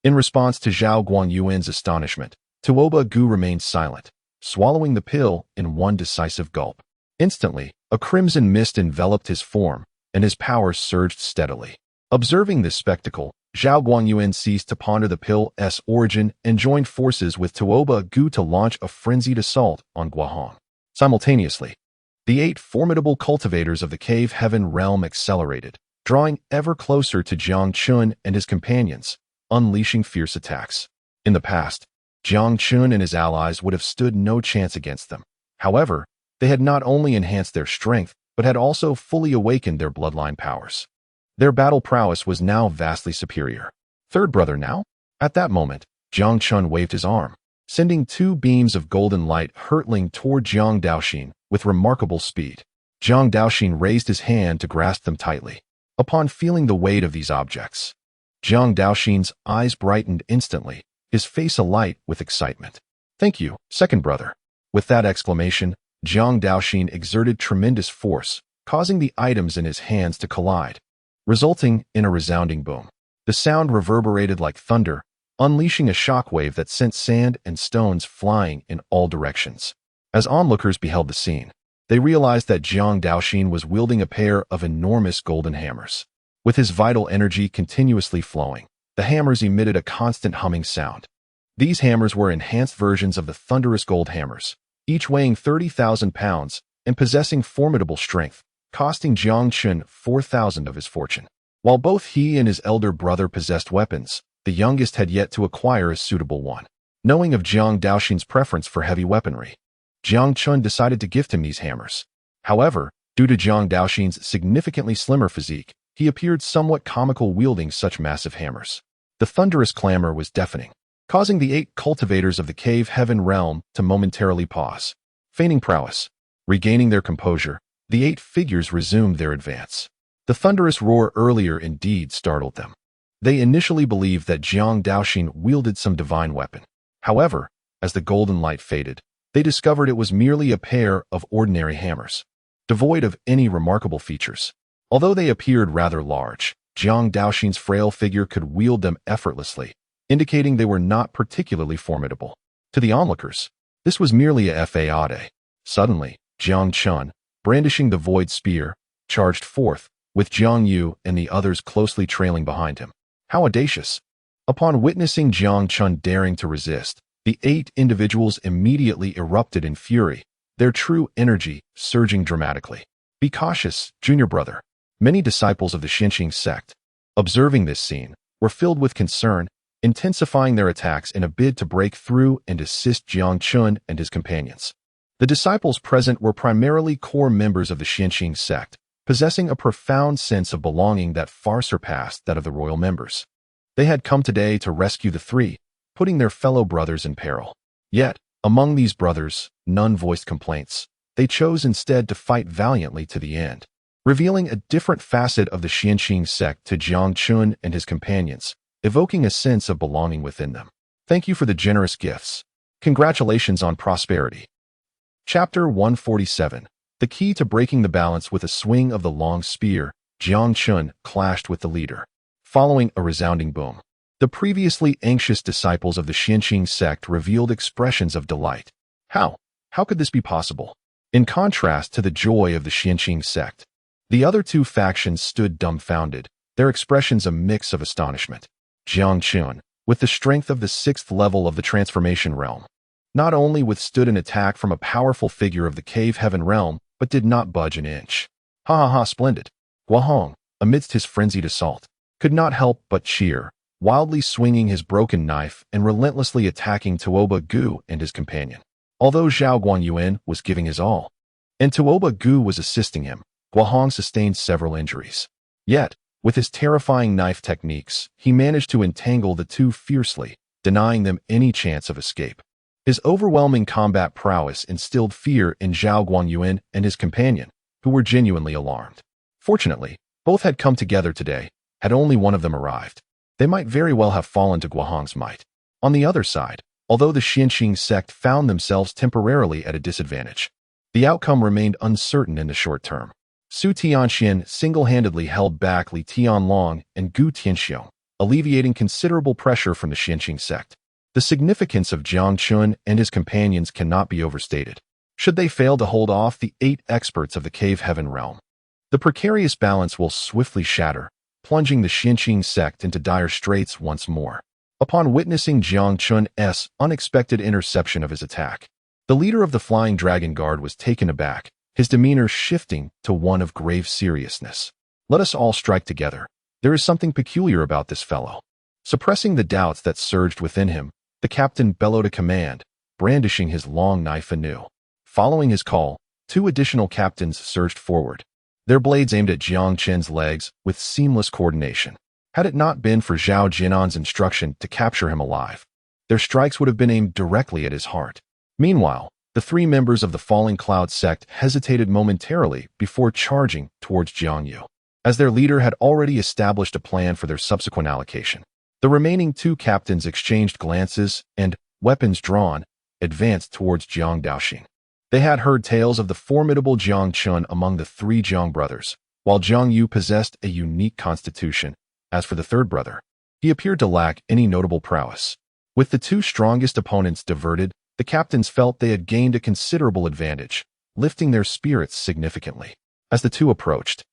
In response to Zhao Guangyuan's astonishment, Tuoba Gu remained silent, swallowing the pill in one decisive gulp. Instantly, a crimson mist enveloped his form, and his power surged steadily. Observing this spectacle, Zhao Guangyuan ceased to ponder the pill's origin and joined forces with Tuoba Gu to launch a frenzied assault on Guahong. Simultaneously, the 8 formidable cultivators of the Cave Heaven realm accelerated, drawing ever closer to Jiang Chen and his companions, unleashing fierce attacks. In the past, Jiang Chen and his allies would have stood no chance against them. However, they had not only enhanced their strength, but had also fully awakened their bloodline powers. Their battle prowess was now vastly superior. "Third brother now?" At that moment, Jiang Chen waved his arm, sending 2 beams of golden light hurtling toward Jiang Daoxin with remarkable speed. Jiang Daoxin raised his hand to grasp them tightly. Upon feeling the weight of these objects, Jiang Daoxin's eyes brightened instantly, his face alight with excitement. Thank you, second brother. With that exclamation, Jiang Daoxin exerted tremendous force, causing the items in his hands to collide, resulting in a resounding boom. The sound reverberated like thunder, unleashing a shockwave that sent sand and stones flying in all directions. As onlookers beheld the scene, they realized that Jiang Daoxin was wielding a pair of enormous golden hammers. With his vital energy continuously flowing, the hammers emitted a constant humming sound. These hammers were enhanced versions of the thunderous gold hammers, each weighing 30,000 pounds and possessing formidable strength, costing Jiang Chen 4,000 of his fortune. While both he and his elder brother possessed weapons, the youngest had yet to acquire a suitable one. Knowing of Jiang Daoxin's preference for heavy weaponry, Jiang Chen decided to gift him these hammers. However, due to Jiang Daoxin's significantly slimmer physique, he appeared somewhat comical wielding such massive hammers. The thunderous clamor was deafening, causing the 8 cultivators of the cave heaven realm to momentarily pause. Feigning prowess, regaining their composure, the 8 figures resumed their advance. The thunderous roar earlier indeed startled them. They initially believed that Jiang Daoxin wielded some divine weapon. However, as the golden light faded, they discovered it was merely a pair of ordinary hammers, devoid of any remarkable features. Although they appeared rather large, Jiang Daoxin's frail figure could wield them effortlessly, indicating they were not particularly formidable. To the onlookers, this was merely a fade. Suddenly, Jiang Chen, brandishing the void spear, charged forth, with Jiang Yu and the others closely trailing behind him. How audacious! Upon witnessing Jiang Chen daring to resist, the 8 individuals immediately erupted in fury, their true energy surging dramatically. Be cautious, junior brother. Many disciples of the Tianxiang sect, observing this scene, were filled with concern, intensifying their attacks in a bid to break through and assist Jiang Chen and his companions. The disciples present were primarily core members of the Tianxiang sect, possessing a profound sense of belonging that far surpassed that of the royal members. They had come today to rescue the 3, putting their fellow brothers in peril. Yet, among these brothers, none voiced complaints. They chose instead to fight valiantly to the end, revealing a different facet of the Tianxiang sect to Jiang Chen and his companions, evoking a sense of belonging within them. Thank you for the generous gifts. Congratulations on prosperity. Chapter 147. The key to breaking the balance. With a swing of the long spear, Jiang Chen clashed with the leader, following a resounding boom. The previously anxious disciples of the Tianxiang sect revealed expressions of delight. How could this be possible? In contrast to the joy of the Tianxiang sect, the other 2 factions stood dumbfounded, their expressions a mix of astonishment. Jiang Chen, with the strength of the 6th level of the transformation realm, not only withstood an attack from a powerful figure of the cave heaven realm, but did not budge an inch. Splendid. Guahong, amidst his frenzied assault, could not help but cheer, wildly swinging his broken knife and relentlessly attacking Tuoba Gu and his companion. Although Zhao Guanyuan was giving his all, and Tuoba Gu was assisting him, Guahong sustained several injuries. Yet, with his terrifying knife techniques, he managed to entangle the 2 fiercely, denying them any chance of escape. His overwhelming combat prowess instilled fear in Zhao Guanyuan and his companion, who were genuinely alarmed. Fortunately, both had come together today. Had only one of them arrived, they might very well have fallen to Guahong's might. On the other side, although the Tianxiang sect found themselves temporarily at a disadvantage, the outcome remained uncertain in the short term. Su Tianxian single-handedly held back Li Tianlong and Gu Tianxiong, alleviating considerable pressure from the Tianxiang sect. The significance of Jiang Chen and his companions cannot be overstated. Should they fail to hold off the 8 experts of the cave heaven realm, the precarious balance will swiftly shatter, plunging the Tianxiang sect into dire straits once more. Upon witnessing Jiang Chen's unexpected interception of his attack, the leader of the Flying Dragon Guard was taken aback, his demeanor shifting to one of grave seriousness. Let us all strike together. There is something peculiar about this fellow. Suppressing the doubts that surged within him, the captain bellowed a command, brandishing his long knife anew. Following his call, 2 additional captains surged forward, their blades aimed at Jiang Chen's legs with seamless coordination. Had it not been for Zhao Jinan's instruction to capture him alive, their strikes would have been aimed directly at his heart. Meanwhile, the 3 members of the Falling Cloud sect hesitated momentarily before charging towards Jiang Yu, as their leader had already established a plan for their subsequent allocation. The remaining 2 captains exchanged glances and, weapons drawn, advanced towards Jiang Daoxin. They had heard tales of the formidable Jiang Chen among the three Jiang brothers, while Jiang Yu possessed a unique constitution. As for the third brother, he appeared to lack any notable prowess. With the two strongest opponents diverted, the captains felt they had gained a considerable advantage, lifting their spirits significantly. As the two approached,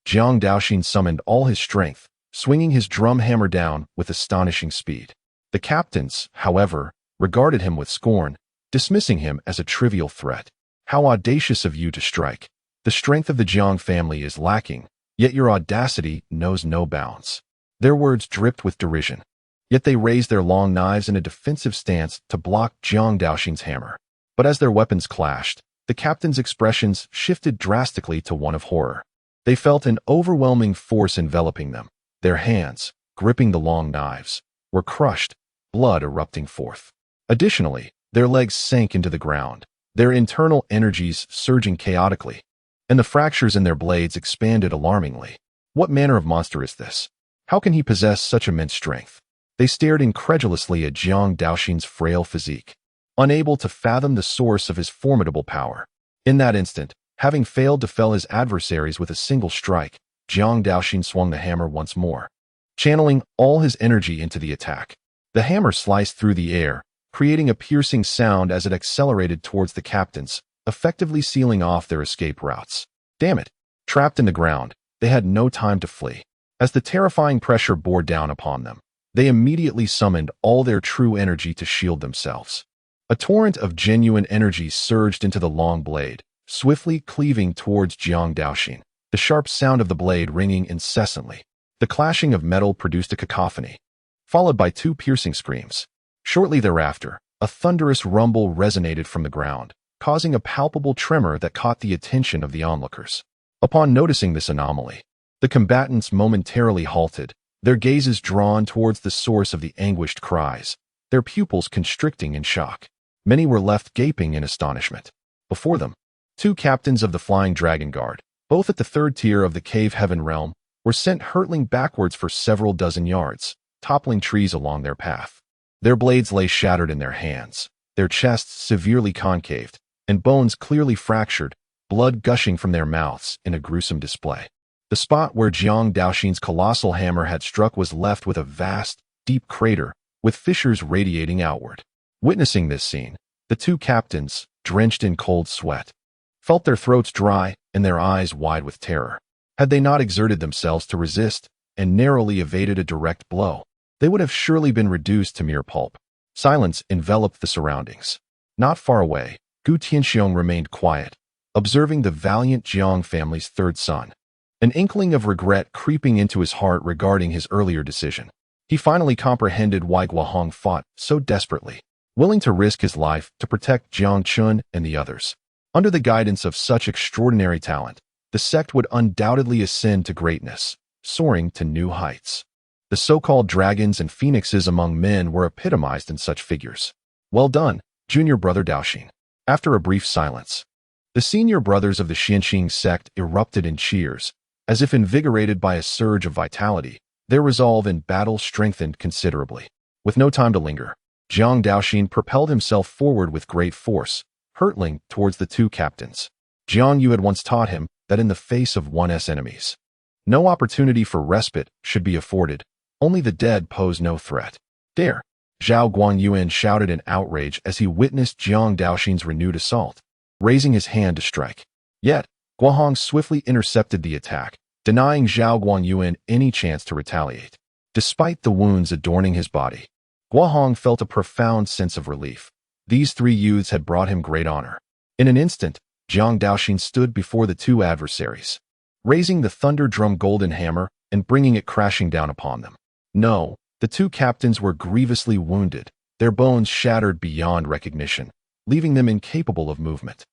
Jiang Daoxin summoned all his strength, swinging his drum hammer down with astonishing speed. The captains, however, regarded him with scorn, dismissing him as a trivial threat. "How audacious of you to strike! The strength of the Jiang family is lacking, yet your audacity knows no bounds." Their words dripped with derision, yet they raised their long knives in a defensive stance to block Jiang Daoxin's hammer. But as their weapons clashed, the captains' expressions shifted drastically to one of horror. They felt an overwhelming force enveloping them. Their hands, gripping the long knives, were crushed, blood erupting forth. Additionally, their legs sank into the ground, their internal energies surging chaotically, and the fractures in their blades expanded alarmingly. What manner of monster is this? How can he possess such immense strength? They stared incredulously at Jiang Daoxin's frail physique, unable to fathom the source of his formidable power. In that instant, having failed to fell his adversaries with a single strike, Jiang Daoxin swung the hammer once more, channeling all his energy into the attack. The hammer sliced through the air, creating a piercing sound as it accelerated towards the captains, effectively sealing off their escape routes. Damn it! Trapped in the ground, they had no time to flee. As the terrifying pressure bore down upon them, they immediately summoned all their true energy to shield themselves. A torrent of genuine energy surged into the long blade, swiftly cleaving towards Jiang Daoxin, the sharp sound of the blade ringing incessantly. The clashing of metal produced a cacophony, followed by two piercing screams. Shortly thereafter, a thunderous rumble resonated from the ground, causing a palpable tremor that caught the attention of the onlookers. Upon noticing this anomaly, the combatants momentarily halted, their gazes drawn towards the source of the anguished cries, their pupils constricting in shock. Many were left gaping in astonishment. Before them, two captains of the Flying Dragon Guard, both at the third tier of the Cave Heaven realm, were sent hurtling backwards for several dozen yards, toppling trees along their path. Their blades lay shattered in their hands, their chests severely concaved, and bones clearly fractured, blood gushing from their mouths in a gruesome display. The spot where Jiang Daoxin's colossal hammer had struck was left with a vast, deep crater, with fissures radiating outward. Witnessing this scene, the two captains, drenched in cold sweat, felt their throats dry and their eyes wide with terror. Had they not exerted themselves to resist and narrowly evaded a direct blow, they would have surely been reduced to mere pulp. Silence enveloped the surroundings. Not far away, Tianxiang remained quiet, observing the valiant Jiang family's third son, an inkling of regret creeping into his heart regarding his earlier decision. He finally comprehended why Guohong fought so desperately, willing to risk his life to protect Jiang Chen and the others. Under the guidance of such extraordinary talent, the sect would undoubtedly ascend to greatness, soaring to new heights. The so-called dragons and phoenixes among men were epitomized in such figures. "Well done, junior brother Daoxin." After a brief silence, the senior brothers of the Xianxing sect erupted in cheers, as if invigorated by a surge of vitality. Their resolve in battle strengthened considerably. With no time to linger, Jiang Daoxin propelled himself forward with great force, hurtling towards the two captains. Jiang Yu had once taught him that in the face of one's enemies, no opportunity for respite should be afforded. Only the dead pose no threat. "Dare!" Zhao Guangyuan shouted in outrage as he witnessed Jiang Daoxin's renewed assault, raising his hand to strike. Yet, Guohong swiftly intercepted the attack, denying Zhao Guangyuan any chance to retaliate. Despite the wounds adorning his body, Guohong felt a profound sense of relief. These three youths had brought him great honor. In an instant, Jiang Daoxin stood before the two adversaries, raising the thunder drum golden hammer and bringing it crashing down upon them. No, the two captains were grievously wounded, their bones shattered beyond recognition, leaving them incapable of movement.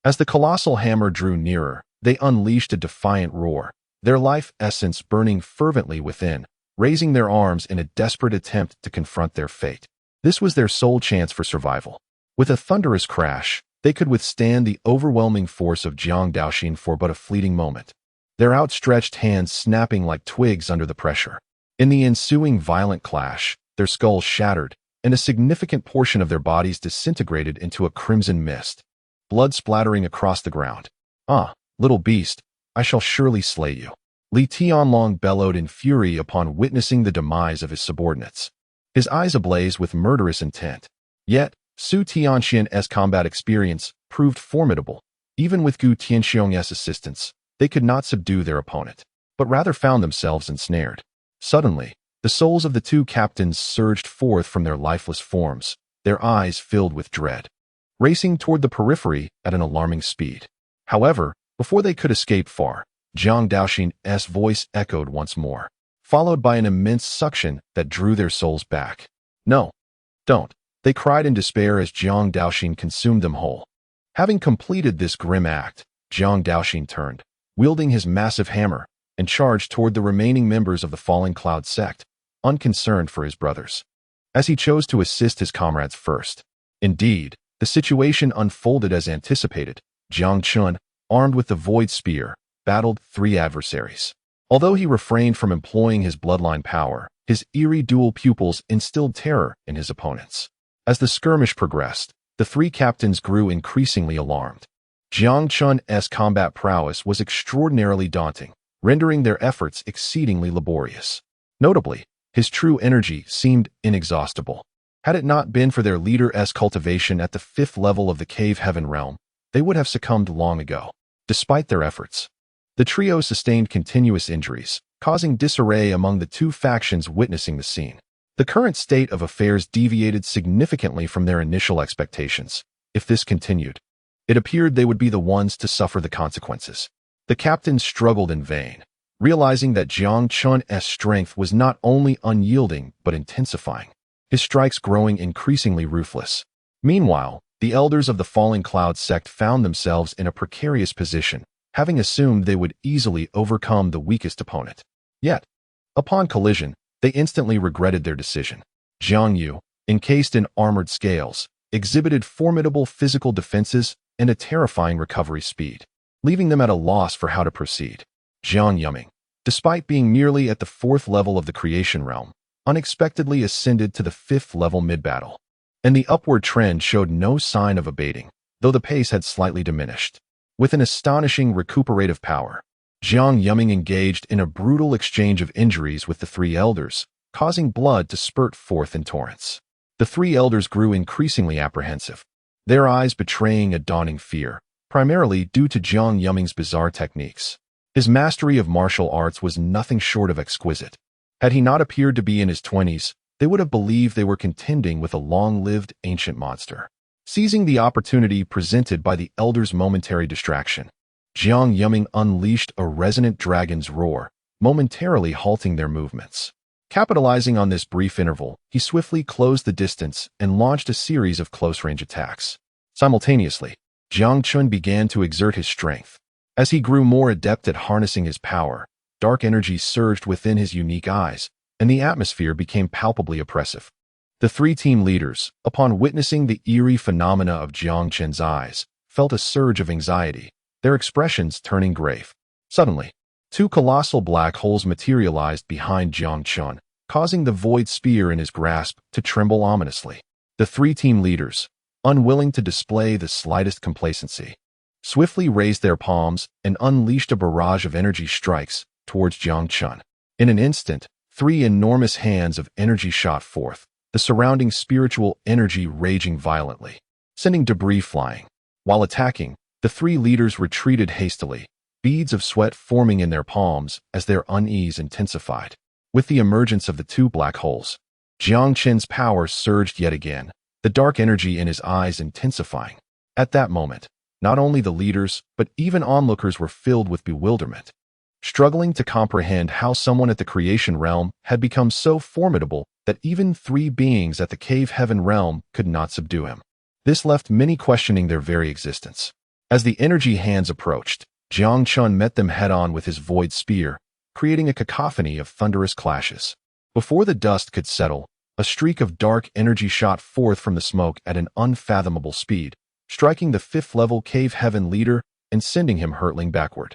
As the colossal hammer drew nearer, they unleashed a defiant roar, their life essence burning fervently within, raising their arms in a desperate attempt to confront their fate. This was their sole chance for survival. With a thunderous crash, they could withstand the overwhelming force of Jiang Daoxin for but a fleeting moment, their outstretched hands snapping like twigs under the pressure. In the ensuing violent clash, their skulls shattered, and a significant portion of their bodies disintegrated into a crimson mist, blood splattering across the ground. "Ah, little beast, I shall surely slay you," Li Tianlong bellowed in fury upon witnessing the demise of his subordinates, his eyes ablaze with murderous intent. Yet, Su Tianxian's combat experience proved formidable. Even with Gu Tianxiong's assistance, they could not subdue their opponent, but rather found themselves ensnared. Suddenly, the souls of the two captains surged forth from their lifeless forms, their eyes filled with dread, racing toward the periphery at an alarming speed. However, before they could escape far, Jiang Daoxin's voice echoed once more, followed by an immense suction that drew their souls back. "No, don't," they cried in despair as Jiang Daoxin consumed them whole. Having completed this grim act, Jiang Daoxin turned, wielding his massive hammer, and charged toward the remaining members of the Falling Cloud sect, unconcerned for his brothers, as he chose to assist his comrades first. Indeed, the situation unfolded as anticipated. Jiang Chen, armed with the Void Spear, battled 3 adversaries. Although he refrained from employing his bloodline power, his eerie dual pupils instilled terror in his opponents. As the skirmish progressed, the 3 captains grew increasingly alarmed. Jiang Chen's combat prowess was extraordinarily daunting, rendering their efforts exceedingly laborious. Notably, his true energy seemed inexhaustible. Had it not been for their leader's cultivation at the 5th level of the Cave Heaven realm, they would have succumbed long ago. Despite their efforts, the trio sustained continuous injuries, causing disarray among the 2 factions witnessing the scene. The current state of affairs deviated significantly from their initial expectations. If this continued, it appeared they would be the ones to suffer the consequences. The captains struggled in vain, realizing that Jiang Chen's strength was not only unyielding but intensifying, his strikes growing increasingly ruthless. Meanwhile, the elders of the Falling Cloud sect found themselves in a precarious position, having assumed they would easily overcome the weakest opponent. Yet, upon collision, they instantly regretted their decision. Jiang Yu, encased in armored scales, exhibited formidable physical defenses and a terrifying recovery speed, leaving them at a loss for how to proceed. Jiang Yuming, despite being merely at the 4th level of the creation realm, unexpectedly ascended to the 5th level mid-battle, and the upward trend showed no sign of abating, though the pace had slightly diminished. With an astonishing recuperative power, Jiang Yuming engaged in a brutal exchange of injuries with the 3 elders, causing blood to spurt forth in torrents. The 3 elders grew increasingly apprehensive, their eyes betraying a dawning fear, primarily due to Jiang Yuming's bizarre techniques. His mastery of martial arts was nothing short of exquisite. Had he not appeared to be in his 20s, they would have believed they were contending with a long-lived ancient monster. Seizing the opportunity presented by the elders' momentary distraction, Jiang Yuming unleashed a resonant dragon's roar, momentarily halting their movements. Capitalizing on this brief interval, he swiftly closed the distance and launched a series of close-range attacks. Simultaneously, Jiang Chen began to exert his strength. As he grew more adept at harnessing his power, dark energy surged within his unique eyes, and the atmosphere became palpably oppressive. The 3 team leaders, upon witnessing the eerie phenomena of Jiang Chen's eyes, felt a surge of anxiety, their expressions turning grave. Suddenly, 2 colossal black holes materialized behind Jiang Chen, causing the void spear in his grasp to tremble ominously. The 3 team leaders, unwilling to display the slightest complacency, swiftly raised their palms and unleashed a barrage of energy strikes towards Jiang Chen. In an instant, 3 enormous hands of energy shot forth, the surrounding spiritual energy raging violently, sending debris flying. While attacking, the 3 leaders retreated hastily, beads of sweat forming in their palms as their unease intensified. With the emergence of the 2 black holes, Jiang Chen's power surged yet again, the dark energy in his eyes intensifying. At that moment, not only the leaders, but even onlookers were filled with bewilderment, struggling to comprehend how someone at the creation realm had become so formidable that even 3 beings at the Cave Heaven realm could not subdue him. This left many questioning their very existence. As the energy hands approached, Jiang Chen met them head-on with his void spear, creating a cacophony of thunderous clashes. Before the dust could settle, a streak of dark energy shot forth from the smoke at an unfathomable speed, striking the 5th level Cave Heaven leader and sending him hurtling backward.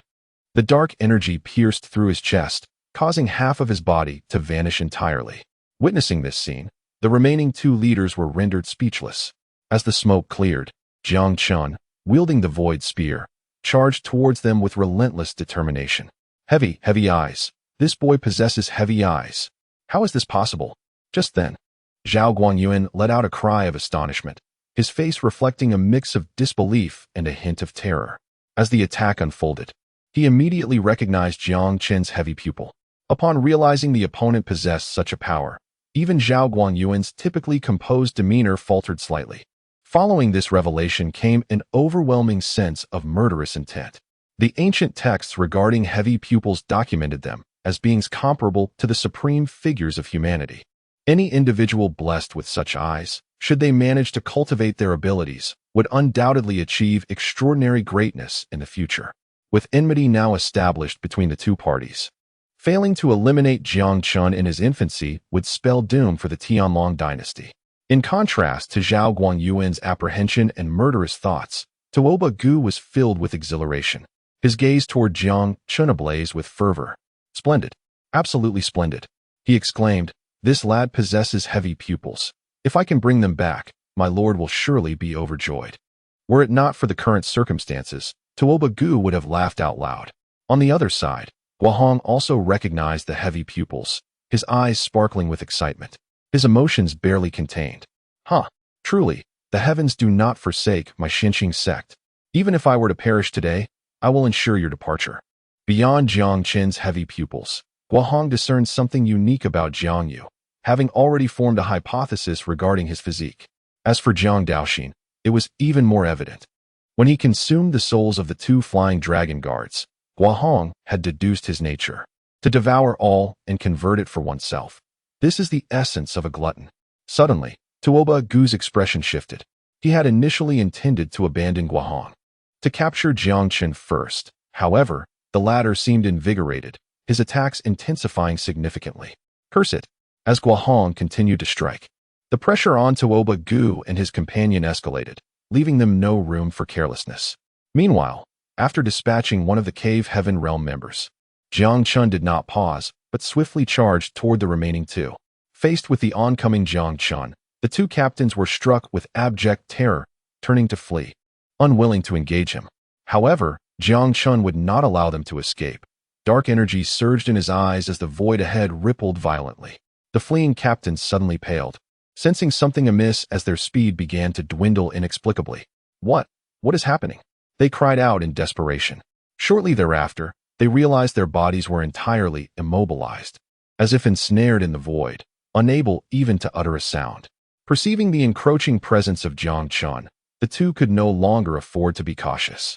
The dark energy pierced through his chest, causing half of his body to vanish entirely. Witnessing this scene, The remaining two leaders were rendered speechless. As the smoke cleared, Jiang Chen, wielding the void spear, charged towards them with relentless determination. Heavy eyes. This boy possesses heavy eyes. How is this possible? Just then, Zhao Guangyuan let out a cry of astonishment, his face reflecting a mix of disbelief and a hint of terror. As the attack unfolded, he immediately recognized Jiang Chen's heavy pupil. Upon realizing the opponent possessed such a power, even Zhao Guangyuan's typically composed demeanor faltered slightly. Following this revelation came an overwhelming sense of murderous intent. The ancient texts regarding heavy pupils documented them as beings comparable to the supreme figures of humanity. Any individual blessed with such eyes, should they manage to cultivate their abilities, would undoubtedly achieve extraordinary greatness in the future. With enmity now established between the two parties, failing to eliminate Jiang Chen in his infancy would spell doom for the Tianlong dynasty. In contrast to Zhao Guangyuan's apprehension and murderous thoughts, Tuoba Gu was filled with exhilaration, his gaze toward Jiang Chen ablaze with fervor. Splendid. Absolutely splendid. He exclaimed, "This lad possesses heavy pupils. If I can bring them back, my lord will surely be overjoyed." Were it not for the current circumstances, Tuoba Gu would have laughed out loud. On the other side, Guahong also recognized the heavy pupils, his eyes sparkling with excitement, his emotions barely contained. Truly, the heavens do not forsake my Xinqing sect. Even if I were to perish today, I will ensure your departure. Beyond Jiang Chen's heavy pupils, Guahong discerned something unique about Jiang Yu, having already formed a hypothesis regarding his physique. As for Jiang Daoxin, it was even more evident. When he consumed the souls of the two flying dragon guards, Guahong had deduced his nature, to devour all and convert it for oneself. This is the essence of a glutton. Suddenly, Tuoba Gu's expression shifted. He had initially intended to abandon Guahong, to capture Jiang Chen first. However, the latter seemed invigorated, his attacks intensifying significantly. Curse it! As Guahong continued to strike, the pressure on Tuoba Gu and his companion escalated, leaving them no room for carelessness. Meanwhile, after dispatching one of the Cave Heaven Realm members, Jiang Chen did not pause, but swiftly charged toward the remaining two. Faced with the oncoming Jiang Chen, the two captains were struck with abject terror, turning to flee, unwilling to engage him. However, Jiang Chen would not allow them to escape. Dark energy surged in his eyes as the void ahead rippled violently. The fleeing captains suddenly paled, sensing something amiss as their speed began to dwindle inexplicably. What is happening? They cried out in desperation. Shortly thereafter, they realized their bodies were entirely immobilized, as if ensnared in the void, unable even to utter a sound. Perceiving the encroaching presence of Jiang Chen, the two could no longer afford to be cautious.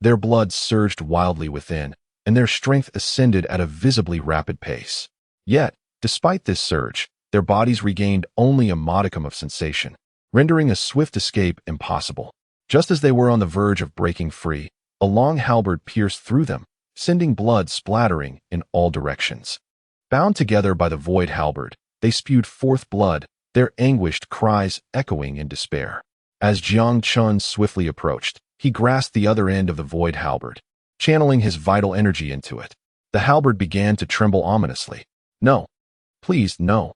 Their blood surged wildly within, and their strength ascended at a visibly rapid pace. Yet, despite this surge, their bodies regained only a modicum of sensation, rendering a swift escape impossible. Just as they were on the verge of breaking free, a long halberd pierced through them, sending blood splattering in all directions. Bound together by the void halberd, they spewed forth blood, their anguished cries echoing in despair. As Jiang Chen swiftly approached, he grasped the other end of the void halberd, channeling his vital energy into it. The halberd began to tremble ominously. No. Please, no.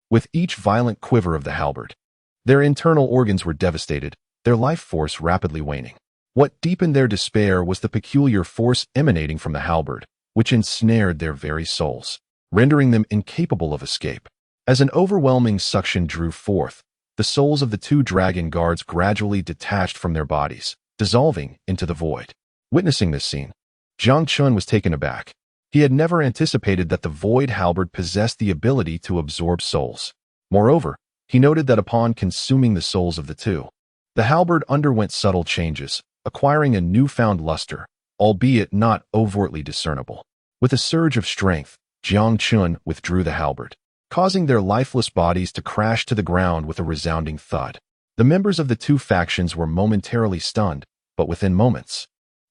With each violent quiver of the halberd, their internal organs were devastated, their life force rapidly waning. What deepened their despair was the peculiar force emanating from the halberd, which ensnared their very souls, rendering them incapable of escape. As an overwhelming suction drew forth, the souls of the two dragon guards gradually detached from their bodies, dissolving into the void. Witnessing this scene, Jiang Chen was taken aback. He had never anticipated that the void halberd possessed the ability to absorb souls. Moreover, he noted that upon consuming the souls of the two, the halberd underwent subtle changes, acquiring a newfound luster, albeit not overtly discernible. With a surge of strength, Jiang Chen withdrew the halberd, causing their lifeless bodies to crash to the ground with a resounding thud. The members of the two factions were momentarily stunned, but within moments,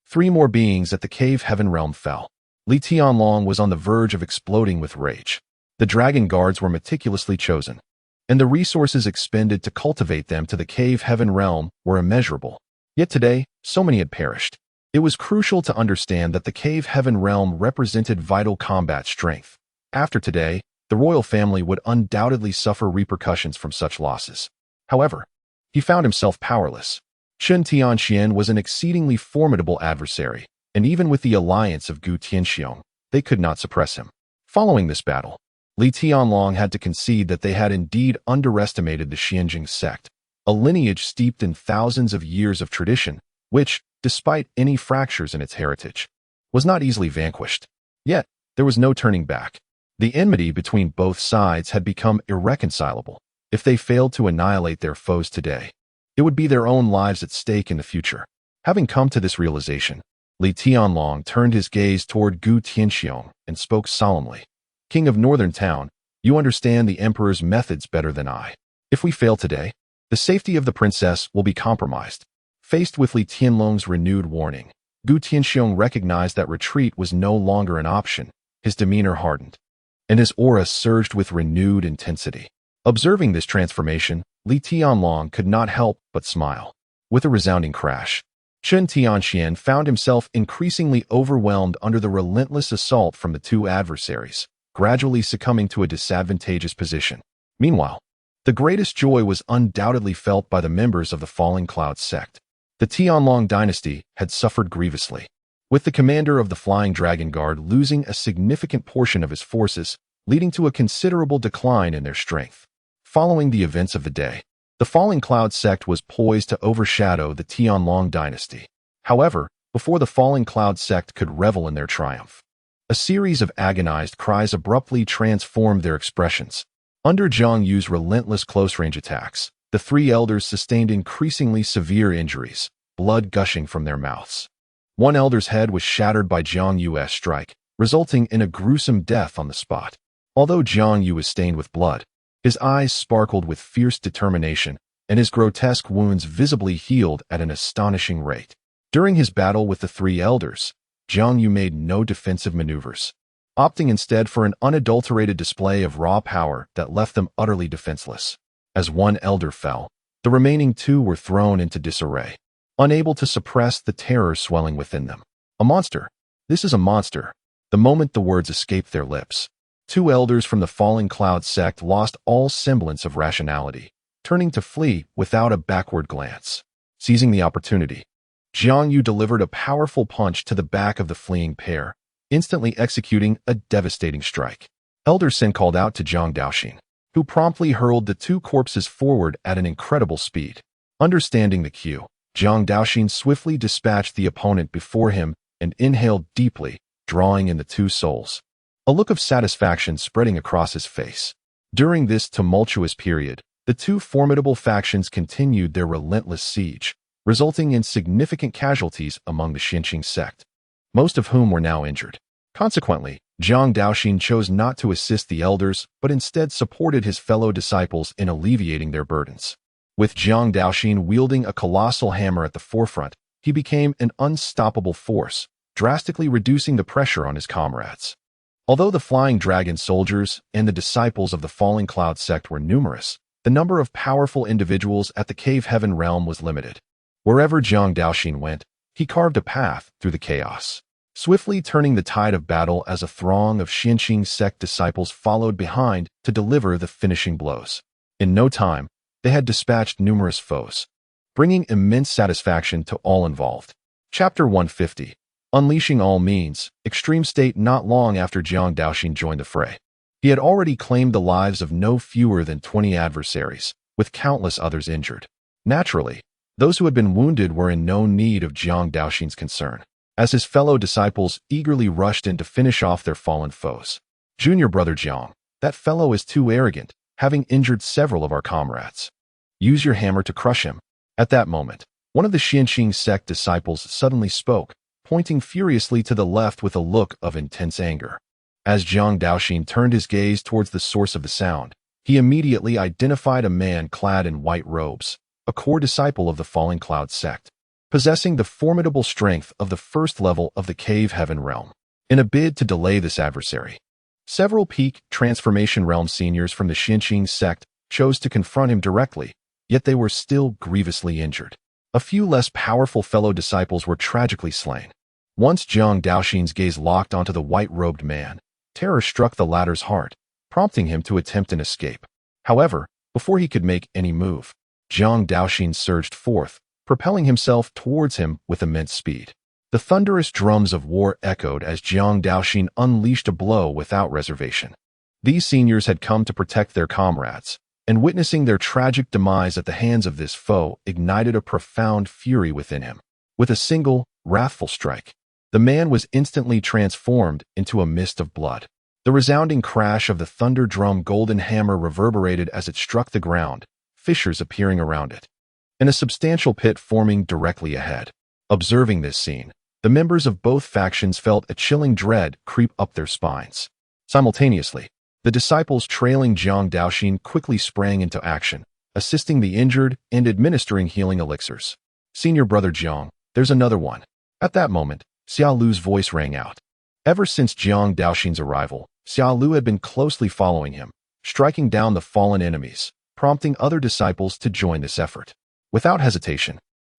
3 more beings at the Cave Heaven Realm fell. Li Tianlong was on the verge of exploding with rage. The dragon guards were meticulously chosen, and the resources expended to cultivate them to the Cave Heaven Realm were immeasurable. Yet today, so many had perished. It was crucial to understand that the Cave Heaven Realm represented vital combat strength. After today, The royal family would undoubtedly suffer repercussions from such losses. However, he found himself powerless. Chen Tianxian was an exceedingly formidable adversary, and even with the alliance of Gu Tianxiong, they could not suppress him. Following this battle, Li Tianlong had to concede that they had indeed underestimated the Xianjing sect, a lineage steeped in thousands of years of tradition, which, despite any fractures in its heritage, was not easily vanquished. Yet, there was no turning back. The enmity between both sides had become irreconcilable. If they failed to annihilate their foes today, it would be their own lives at stake in the future. Having come to this realization, Li Tianlong turned his gaze toward Gu Tianxiong and spoke solemnly. King of Northern Town, you understand the Emperor's methods better than I. If we fail today, the safety of the princess will be compromised. Faced with Li Tianlong's renewed warning, Gu Tianxiong recognized that retreat was no longer an option. His demeanor hardened, and his aura surged with renewed intensity. Observing this transformation, Li Tianlong could not help but smile. With a resounding crash, Chen Tianxian found himself increasingly overwhelmed under the relentless assault from the two adversaries, gradually succumbing to a disadvantageous position. Meanwhile, the greatest joy was undoubtedly felt by the members of the Falling Cloud sect. The Tianlong dynasty had suffered grievously, with the commander of the Flying Dragon Guard losing a significant portion of his forces, leading to a considerable decline in their strength. Following the events of the day, the Falling Cloud sect was poised to overshadow the Tianlong dynasty. However, before the Falling Cloud sect could revel in their triumph, a series of agonized cries abruptly transformed their expressions. Under Jiang Yu's relentless close-range attacks, the three elders sustained increasingly severe injuries, blood gushing from their mouths. One elder's head was shattered by Jiang Yu's strike, resulting in a gruesome death on the spot. Although Jiang Yu was stained with blood, his eyes sparkled with fierce determination, and his grotesque wounds visibly healed at an astonishing rate. During his battle with the three elders, Jiang Yu made no defensive maneuvers, opting instead for an unadulterated display of raw power that left them utterly defenseless. As one elder fell, the remaining two were thrown into disarray, unable to suppress the terror swelling within them. A monster. This is a monster. The moment the words escaped their lips, two elders from the Falling Cloud sect lost all semblance of rationality, turning to flee without a backward glance. Seizing the opportunity, Jiang Yu delivered a powerful punch to the back of the fleeing pair, instantly executing a devastating strike. Elder Sin called out to Jiang Daoxin, who promptly hurled the two corpses forward at an incredible speed. Understanding the cue, Jiang Daoxin swiftly dispatched the opponent before him and inhaled deeply, drawing in the two souls, a look of satisfaction spreading across his face. During this tumultuous period, the two formidable factions continued their relentless siege, resulting in significant casualties among the Xianjing sect, most of whom were now injured. Consequently, Jiang Daoxin chose not to assist the elders, but instead supported his fellow disciples in alleviating their burdens. With Jiang Daoxin wielding a colossal hammer at the forefront, he became an unstoppable force, drastically reducing the pressure on his comrades. Although the Flying Dragon soldiers and the disciples of the Falling Cloud sect were numerous, the number of powerful individuals at the Cave Heaven realm was limited. Wherever Jiang Daoxin went, he carved a path through the chaos, swiftly turning the tide of battle as a throng of Xianjing sect disciples followed behind to deliver the finishing blows. In no time, they had dispatched numerous foes, bringing immense satisfaction to all involved. Chapter 150. Unleashing all means, extreme state. Not long after Jiang Daoxin joined the fray, he had already claimed the lives of no fewer than 20 adversaries, with countless others injured. Naturally, those who had been wounded were in no need of Jiang Daoxin's concern, as his fellow disciples eagerly rushed in to finish off their fallen foes. Junior brother Jiang, that fellow is too arrogant, having injured several of our comrades. Use your hammer to crush him. At that moment, one of the Xianjing sect disciples suddenly spoke, pointing furiously to the left with a look of intense anger. As Jiang Daoxin turned his gaze towards the source of the sound, he immediately identified a man clad in white robes, a core disciple of the Falling Cloud sect, possessing the formidable strength of the first level of the Cave Heaven realm. In a bid to delay this adversary, several peak transformation realm seniors from the Xianjing sect chose to confront him directly, yet they were still grievously injured. A few less powerful fellow disciples were tragically slain. Once Jiang Daoxin's gaze locked onto the white-robed man, terror struck the latter's heart, prompting him to attempt an escape. However, before he could make any move, Jiang Daoxin surged forth, propelling himself towards him with immense speed. The thunderous drums of war echoed as Jiang Daoxin unleashed a blow without reservation. These seniors had come to protect their comrades, and witnessing their tragic demise at the hands of this foe ignited a profound fury within him. With a single, wrathful strike, the man was instantly transformed into a mist of blood. The resounding crash of the thunder drum golden hammer reverberated as it struck the ground, fissures appearing around it, and a substantial pit forming directly ahead. Observing this scene, the members of both factions felt a chilling dread creep up their spines. Simultaneously, the disciples trailing Jiang Daoxin quickly sprang into action, assisting the injured and administering healing elixirs. "Senior brother Jiang, there's another one." At that moment, Xia Lu's voice rang out. Ever since Jiang Daoxin's arrival, Xia Lu had been closely following him, striking down the fallen enemies, prompting other disciples to join this effort. Without hesitation,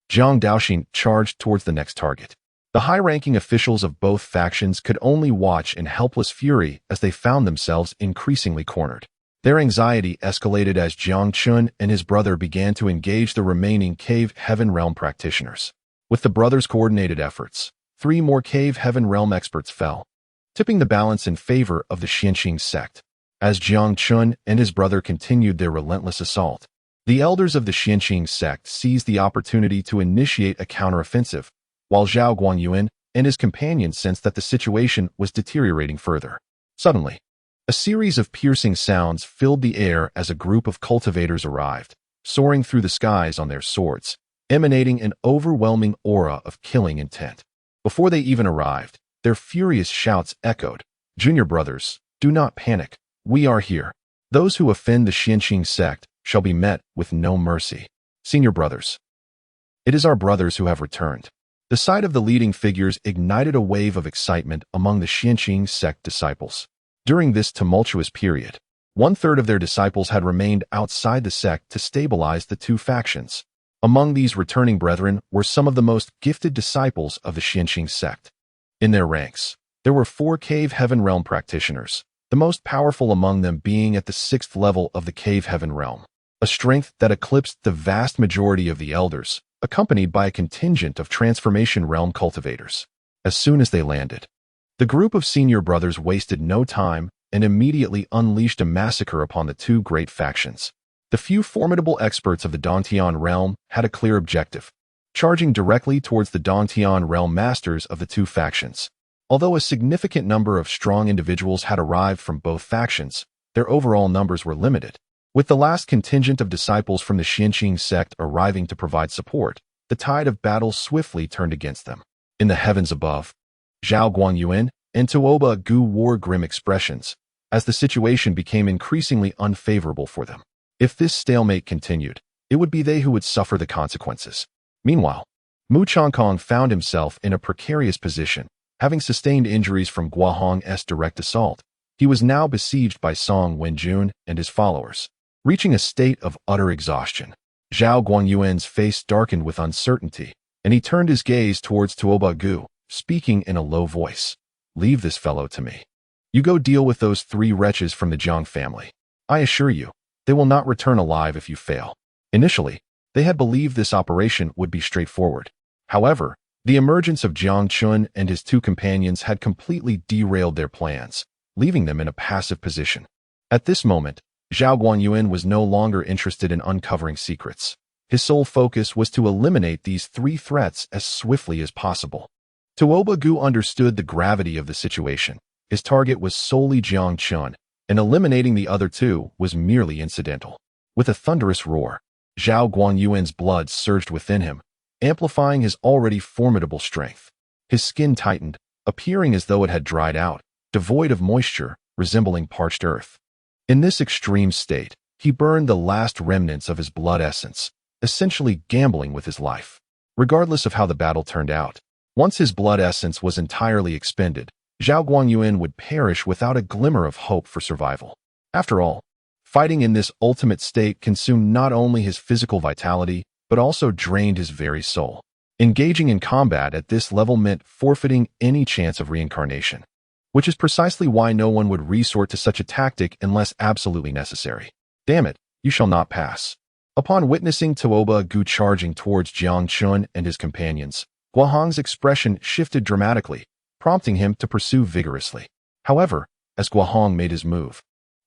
Jiang Daoxin charged towards the next target. The high-ranking officials of both factions could only watch in helpless fury as they found themselves increasingly cornered. Their anxiety escalated as Jiang Chen and his brother began to engage the remaining Cave Heaven Realm practitioners. With the brothers' coordinated efforts, 3 more Cave Heaven Realm experts fell, tipping the balance in favor of the Tianxiang sect. As Jiang Chen and his brother continued their relentless assault, the elders of the Tianxiang sect seized the opportunity to initiate a counteroffensive, while Zhao Guangyuan and his companions sensed that the situation was deteriorating further. Suddenly, a series of piercing sounds filled the air as a group of cultivators arrived, soaring through the skies on their swords, emanating an overwhelming aura of killing intent. Before they even arrived, their furious shouts echoed, "Junior brothers, do not panic. We are here. Those who offend the Tianxiang sect shall be met with no mercy. Senior brothers, it is our brothers who have returned." The sight of the leading figures ignited a wave of excitement among the Tianxiang sect disciples. During this tumultuous period, 1/3 of their disciples had remained outside the sect to stabilize the two factions. Among these returning brethren were some of the most gifted disciples of the Tianxiang sect. In their ranks, there were 4 Cave Heaven Realm practitioners, the most powerful among them being at the 6th level of the Cave Heaven Realm, a strength that eclipsed the vast majority of the elders, accompanied by a contingent of Transformation Realm cultivators. As soon as they landed, the group of senior brothers wasted no time and immediately unleashed a massacre upon the two great factions. The few formidable experts of the Dantian realm had a clear objective, charging directly towards the Dantian realm masters of the two factions. Although a significant number of strong individuals had arrived from both factions, their overall numbers were limited. With the last contingent of disciples from the Tianxiang sect arriving to provide support, the tide of battle swiftly turned against them. In the heavens above, Zhao Guangyuan and Tuoba Gu wore grim expressions, as the situation became increasingly unfavorable for them. If this stalemate continued, it would be they who would suffer the consequences. Meanwhile, Mu Changkong found himself in a precarious position, having sustained injuries from Guahong's direct assault. He was now besieged by Song Wenjun and his followers. Reaching a state of utter exhaustion, Zhao Guangyuan's face darkened with uncertainty, and he turned his gaze towards Tuoba Gu, speaking in a low voice. "Leave this fellow to me. You go deal with those 3 wretches from the Jiang family. I assure you, they will not return alive if you fail." Initially, they had believed this operation would be straightforward. However, the emergence of Jiang Chen and his 2 companions had completely derailed their plans, leaving them in a passive position. At this moment, Zhao Guangyuan was no longer interested in uncovering secrets. His sole focus was to eliminate these 3 threats as swiftly as possible. Tuoba Gu understood the gravity of the situation. His target was solely Jiang Chen, and eliminating the other 2 was merely incidental. With a thunderous roar, Zhao Guangyuan's blood surged within him, amplifying his already formidable strength. His skin tightened, appearing as though it had dried out, devoid of moisture, resembling parched earth. In this extreme state, he burned the last remnants of his blood essence, essentially gambling with his life. Regardless of how the battle turned out, once his blood essence was entirely expended, Zhao Guangyuan would perish without a glimmer of hope for survival. After all, fighting in this ultimate state consumed not only his physical vitality, but also drained his very soul. Engaging in combat at this level meant forfeiting any chance of reincarnation. which is precisely why no one would resort to such a tactic unless absolutely necessary. Damn it, you shall not pass. Upon witnessing Tuoba Gu charging towards Jiang Chen and his companions, Guohong's expression shifted dramatically, prompting him to pursue vigorously. However, as Guohong made his move,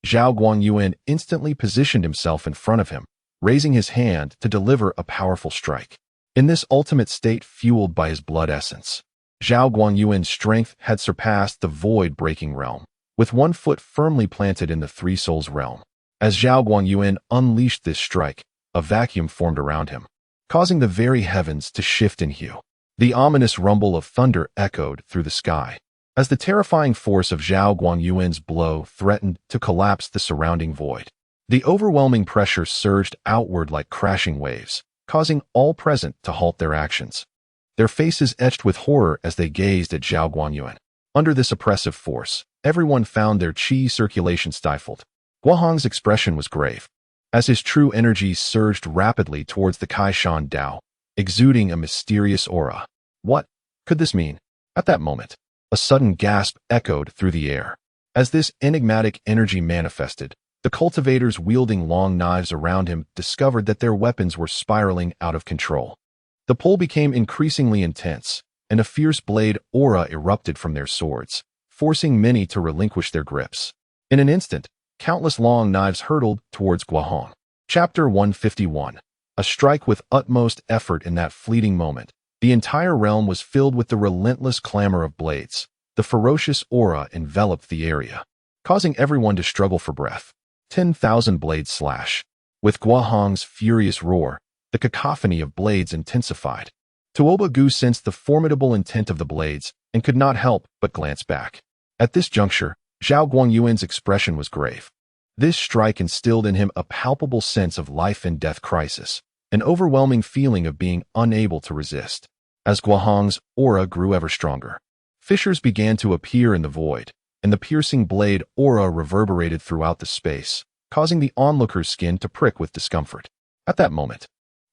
Zhao Guangyuan instantly positioned himself in front of him, raising his hand to deliver a powerful strike. In this ultimate state fueled by his blood essence, Zhao Guangyuan's strength had surpassed the void-breaking realm, with one foot firmly planted in the Three Souls realm. As Zhao Guangyuan unleashed this strike, a vacuum formed around him, causing the very heavens to shift in hue. The ominous rumble of thunder echoed through the sky, as the terrifying force of Zhao Guangyuan's blow threatened to collapse the surrounding void. The overwhelming pressure surged outward like crashing waves, causing all present to halt their actions, their faces etched with horror as they gazed at Zhao Guangyuan. Under this oppressive force, everyone found their qi circulation stifled. Guohong's expression was grave, as his true energy surged rapidly towards the Kaishan Dao, exuding a mysterious aura. What could this mean? At that moment, a sudden gasp echoed through the air. As this enigmatic energy manifested, the cultivators wielding long knives around him discovered that their weapons were spiraling out of control. The pull became increasingly intense, and a fierce blade aura erupted from their swords, forcing many to relinquish their grips. In an instant, countless long knives hurtled towards Guohong. Chapter 151. A strike with utmost effort. In that fleeting moment, the entire realm was filled with the relentless clamor of blades. The ferocious aura enveloped the area, causing everyone to struggle for breath. 10,000 blades slash. With Guohong's furious roar, the cacophony of blades intensified. Tuoba Gu sensed the formidable intent of the blades and could not help but glance back. At this juncture, Zhao Guangyuan's expression was grave. This strike instilled in him a palpable sense of life and death crisis, an overwhelming feeling of being unable to resist. As Guohong's aura grew ever stronger, fissures began to appear in the void, and the piercing blade aura reverberated throughout the space, causing the onlooker's skin to prick with discomfort. At that moment,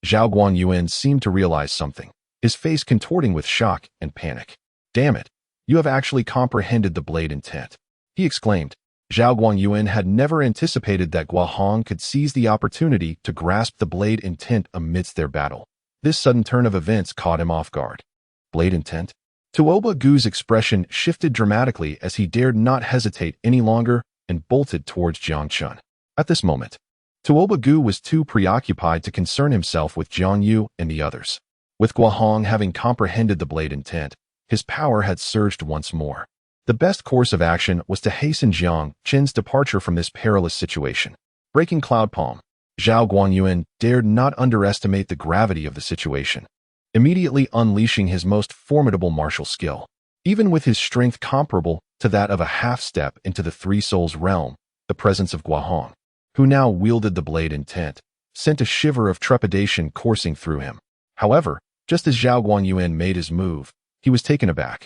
Zhao Guangyuan seemed to realize something, his face contorting with shock and panic. Damn it, you have actually comprehended the blade intent, he exclaimed. Zhao Guangyuan had never anticipated that Guohong could seize the opportunity to grasp the blade intent amidst their battle. This sudden turn of events caught him off guard. Blade intent? Tuoba Gu's expression shifted dramatically as he dared not hesitate any longer and bolted towards Jiang Chen. At this moment, Tuoba Gu was too preoccupied to concern himself with Jiang Yu and the others. With Guohong having comprehended the blade intent, his power had surged once more. The best course of action was to hasten Jiang Chen's departure from this perilous situation. Breaking cloud palm, Zhao Guangyuan dared not underestimate the gravity of the situation, immediately unleashing his most formidable martial skill. Even with his strength comparable to that of a half-step into the Three Souls realm, the presence of Guohong, who now wielded the blade intent, sent a shiver of trepidation coursing through him. However, just as Zhao Guangyuan made his move, he was taken aback.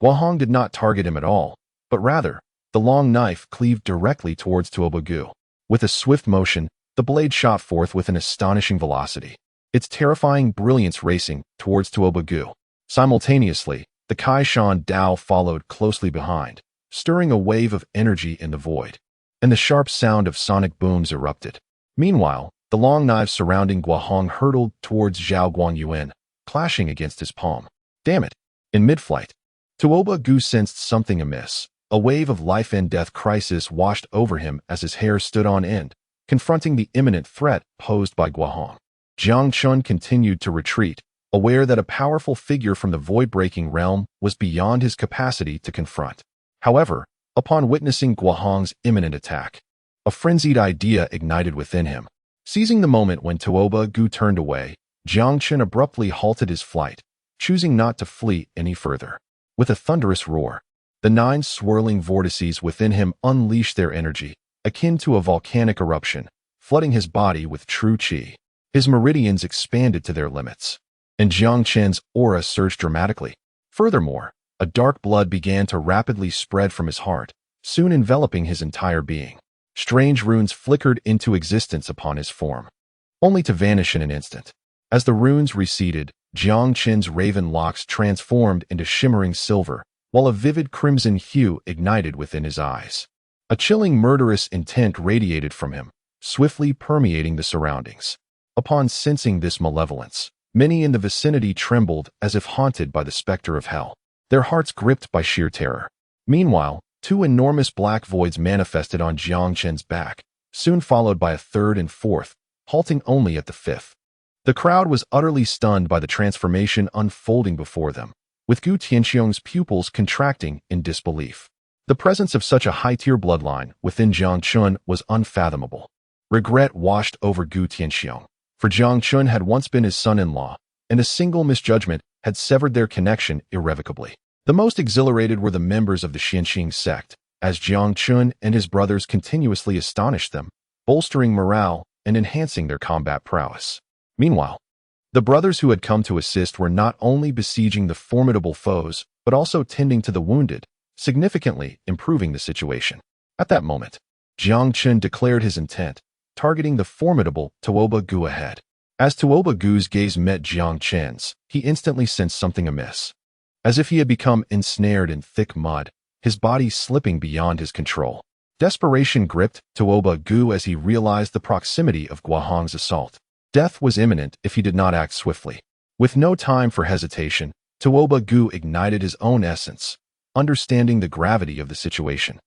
Guohong did not target him at all, but rather, the long knife cleaved directly towards Tuoba Gu. With a swift motion, the blade shot forth with an astonishing velocity, its terrifying brilliance racing towards Tuoba Gu. Simultaneously, the Kaishan Dao followed closely behind, stirring a wave of energy in the void, and the sharp sound of sonic booms erupted. Meanwhile, the long knives surrounding Guohong hurtled towards Zhao Guangyuan, clashing against his palm. Damn it! In mid-flight, Tuoba Gu sensed something amiss. A wave of life and death crisis washed over him as his hair stood on end, confronting the imminent threat posed by Guohong. Jiang Chen continued to retreat, aware that a powerful figure from the void-breaking realm was beyond his capacity to confront. However, upon witnessing Guohong's imminent attack, a frenzied idea ignited within him. Seizing the moment when Tuoba Gu turned away, Jiang Chen abruptly halted his flight, choosing not to flee any further. With a thunderous roar, the 9 swirling vortices within him unleashed their energy, akin to a volcanic eruption, flooding his body with true qi. His meridians expanded to their limits, and Jiang Chen's aura surged dramatically. Furthermore, a dark blood began to rapidly spread from his heart, soon enveloping his entire being. Strange runes flickered into existence upon his form, only to vanish in an instant. As the runes receded, Jiang Chen's raven locks transformed into shimmering silver, while a vivid crimson hue ignited within his eyes. A chilling murderous intent radiated from him, swiftly permeating the surroundings. Upon sensing this malevolence, many in the vicinity trembled as if haunted by the specter of hell, their hearts gripped by sheer terror. Meanwhile, two enormous black voids manifested on Jiang Chen's back, soon followed by a third and fourth, halting only at the fifth. The crowd was utterly stunned by the transformation unfolding before them, with Gu Tianxiang's pupils contracting in disbelief. The presence of such a high-tier bloodline within Jiang Chen was unfathomable. Regret washed over Gu Tianxiang, for Jiang Chen had once been his son-in-law, and a single misjudgment had severed their connection irrevocably. The most exhilarated were the members of the Xianxing sect, as Jiang Chen and his brothers continuously astonished them, bolstering morale and enhancing their combat prowess. Meanwhile, the brothers who had come to assist were not only besieging the formidable foes, but also tending to the wounded, significantly improving the situation. At that moment, Jiang Chen declared his intent, targeting the formidable Tuoba Gu ahead. As Tuoba Gu's gaze met Jiang Chen's, he instantly sensed something amiss. As if he had become ensnared in thick mud, his body slipping beyond his control. Desperation gripped Tuoba Gu as he realized the proximity of Guohong's assault. Death was imminent if he did not act swiftly. With no time for hesitation, Tuoba Gu ignited his own essence, understanding the gravity of the situation.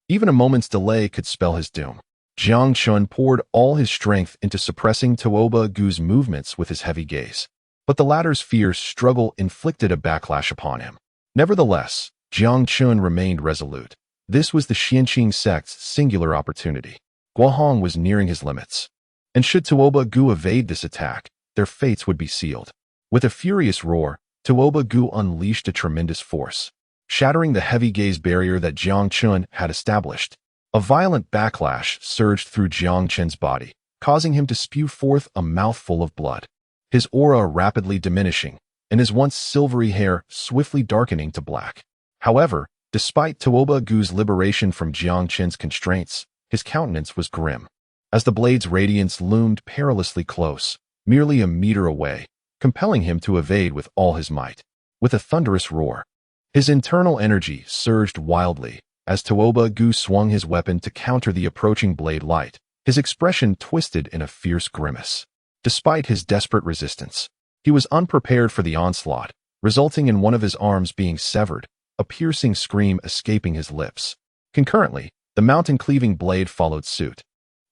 Even a moment's delay could spell his doom. Jiang Chen poured all his strength into suppressing Tuoba Gu's movements with his heavy gaze. But the latter's fierce struggle inflicted a backlash upon him. Nevertheless, Jiang Chen remained resolute. This was the Xianxing sect's singular opportunity. Guohong was nearing his limits, and should Tuoba Gu evade this attack, their fates would be sealed. With a furious roar, Tuoba Gu unleashed a tremendous force, shattering the heavy gaze barrier that Jiang Chen had established. A violent backlash surged through Jiang Chen's body, causing him to spew forth a mouthful of blood, his aura rapidly diminishing, and his once silvery hair swiftly darkening to black. However, despite Tuoba Gu's liberation from Jiang Chen's constraints, his countenance was grim. As the blade's radiance loomed perilously close, merely a meter away, compelling him to evade with all his might. With a thunderous roar, his internal energy surged wildly as Tuoba Gu swung his weapon to counter the approaching blade light, his expression twisted in a fierce grimace. Despite his desperate resistance, he was unprepared for the onslaught, resulting in one of his arms being severed, a piercing scream escaping his lips. Concurrently, the mountain-cleaving blade followed suit,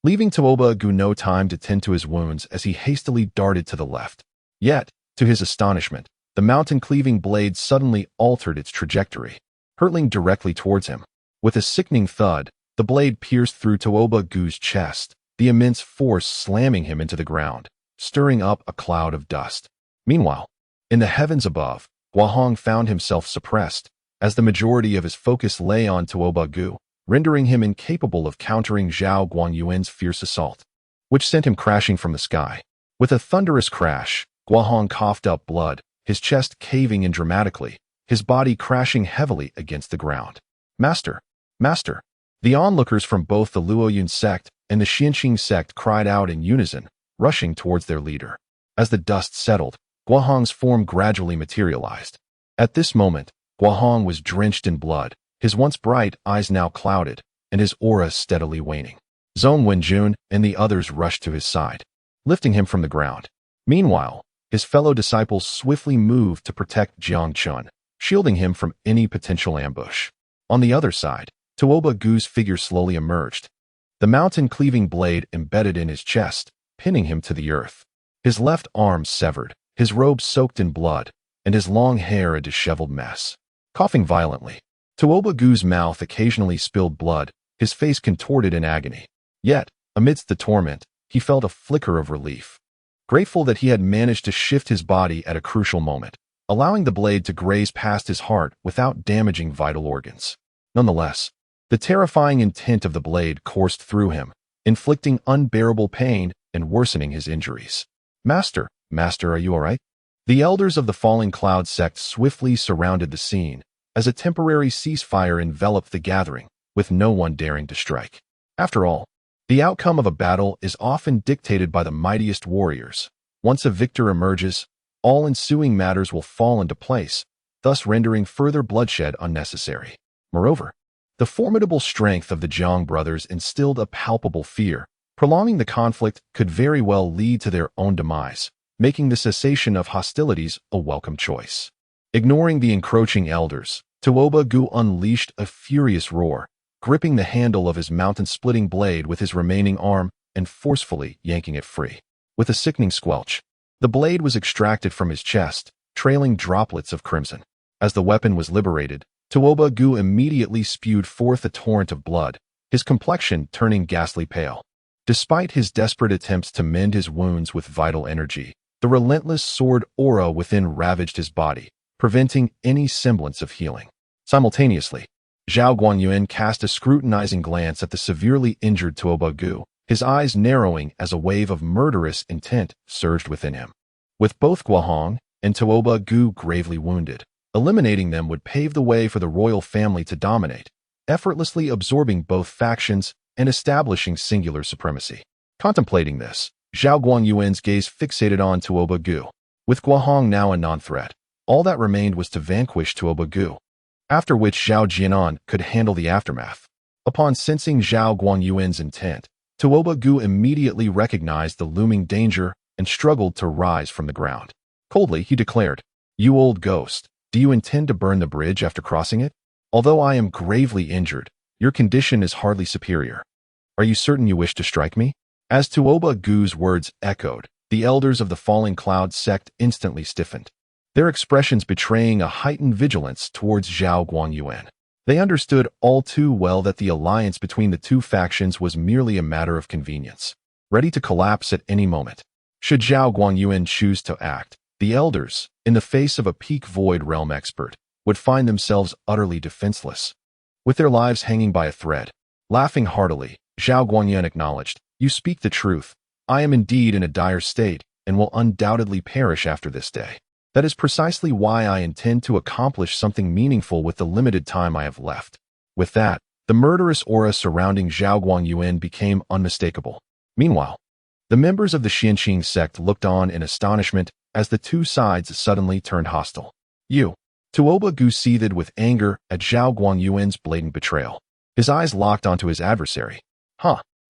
leaving Tuoba Gu no time to tend to his wounds as he hastily darted to the left. Yet, to his astonishment, the mountain-cleaving blade suddenly altered its trajectory, hurtling directly towards him. With a sickening thud, the blade pierced through Tuoba Gu's chest, the immense force slamming him into the ground, stirring up a cloud of dust. Meanwhile, in the heavens above, Guohong found himself suppressed, as the majority of his focus lay on Tuoba Gu, rendering him incapable of countering Zhao Guangyuan's fierce assault, which sent him crashing from the sky. With a thunderous crash, Guohong coughed up blood, his chest caving in dramatically, his body crashing heavily against the ground. Master! Master! The onlookers from both the Luoyun sect and the Xianxing sect cried out in unison, rushing towards their leader. As the dust settled, Guohong's form gradually materialized. At this moment, Guohong was drenched in blood, his once bright eyes now clouded, and his aura steadily waning. Zhong Wenjun and the others rushed to his side, lifting him from the ground. Meanwhile, his fellow disciples swiftly moved to protect Jiang Chen, shielding him from any potential ambush. On the other side, Tuoba Gu's figure slowly emerged, the mountain-cleaving blade embedded in his chest, pinning him to the earth. His left arm severed, his robe soaked in blood, and his long hair a disheveled mess. Coughing violently, Tuoba Gu's mouth occasionally spilled blood, his face contorted in agony. Yet, amidst the torment, he felt a flicker of relief, grateful that he had managed to shift his body at a crucial moment, allowing the blade to graze past his heart without damaging vital organs. Nonetheless, the terrifying intent of the blade coursed through him, inflicting unbearable pain and worsening his injuries. Master, are you all right? The elders of the Falling Cloud sect swiftly surrounded the scene, as a temporary ceasefire enveloped the gathering, with no one daring to strike. After all, the outcome of a battle is often dictated by the mightiest warriors. Once a victor emerges, all ensuing matters will fall into place, thus rendering further bloodshed unnecessary. Moreover, the formidable strength of the Jiang brothers instilled a palpable fear. Prolonging the conflict could very well lead to their own demise, making the cessation of hostilities a welcome choice. Ignoring the encroaching elders, Tuoba Gu unleashed a furious roar, gripping the handle of his mountain-splitting blade with his remaining arm and forcefully yanking it free. With a sickening squelch, the blade was extracted from his chest, trailing droplets of crimson. As the weapon was liberated, Tuoba Gu immediately spewed forth a torrent of blood, his complexion turning ghastly pale. Despite his desperate attempts to mend his wounds with vital energy, the relentless sword aura within ravaged his body, preventing any semblance of healing. Simultaneously, Zhao Guanyuan cast a scrutinizing glance at the severely injured Tuoba Gu, his eyes narrowing as a wave of murderous intent surged within him. With both Guahong and Tuoba Gu gravely wounded, eliminating them would pave the way for the royal family to dominate, effortlessly absorbing both factions and establishing singular supremacy. Contemplating this, Zhao Guanyuan's gaze fixated on Tuoba Gu. With Guahong now a non-threat, all that remained was to vanquish Tuoba Gu, after which Zhao Jianan could handle the aftermath. Upon sensing Zhao Guanyuan's intent, Tuoba Gu immediately recognized the looming danger and struggled to rise from the ground. Coldly, he declared, "You old ghost, do you intend to burn the bridge after crossing it? Although I am gravely injured, your condition is hardly superior. Are you certain you wish to strike me?" As Tuoba Gu's words echoed, the elders of the Falling Cloud sect instantly stiffened, their expressions betraying a heightened vigilance towards Zhao Guanyuan. They understood all too well that the alliance between the two factions was merely a matter of convenience, ready to collapse at any moment. Should Zhao Guanyuan choose to act, the elders, in the face of a peak void realm expert, would find themselves utterly defenseless, with their lives hanging by a thread. Laughing heartily, Zhao Guanyuan acknowledged, "You speak the truth. I am indeed in a dire state and will undoubtedly perish after this day. That is precisely why I intend to accomplish something meaningful with the limited time I have left." With that, the murderous aura surrounding Zhao Guanyuan became unmistakable. Meanwhile, the members of the Tianxiang sect looked on in astonishment as the two sides suddenly turned hostile. Tuoba Gu seethed with anger at Zhao Guanyuan's blatant betrayal. His eyes locked onto his adversary.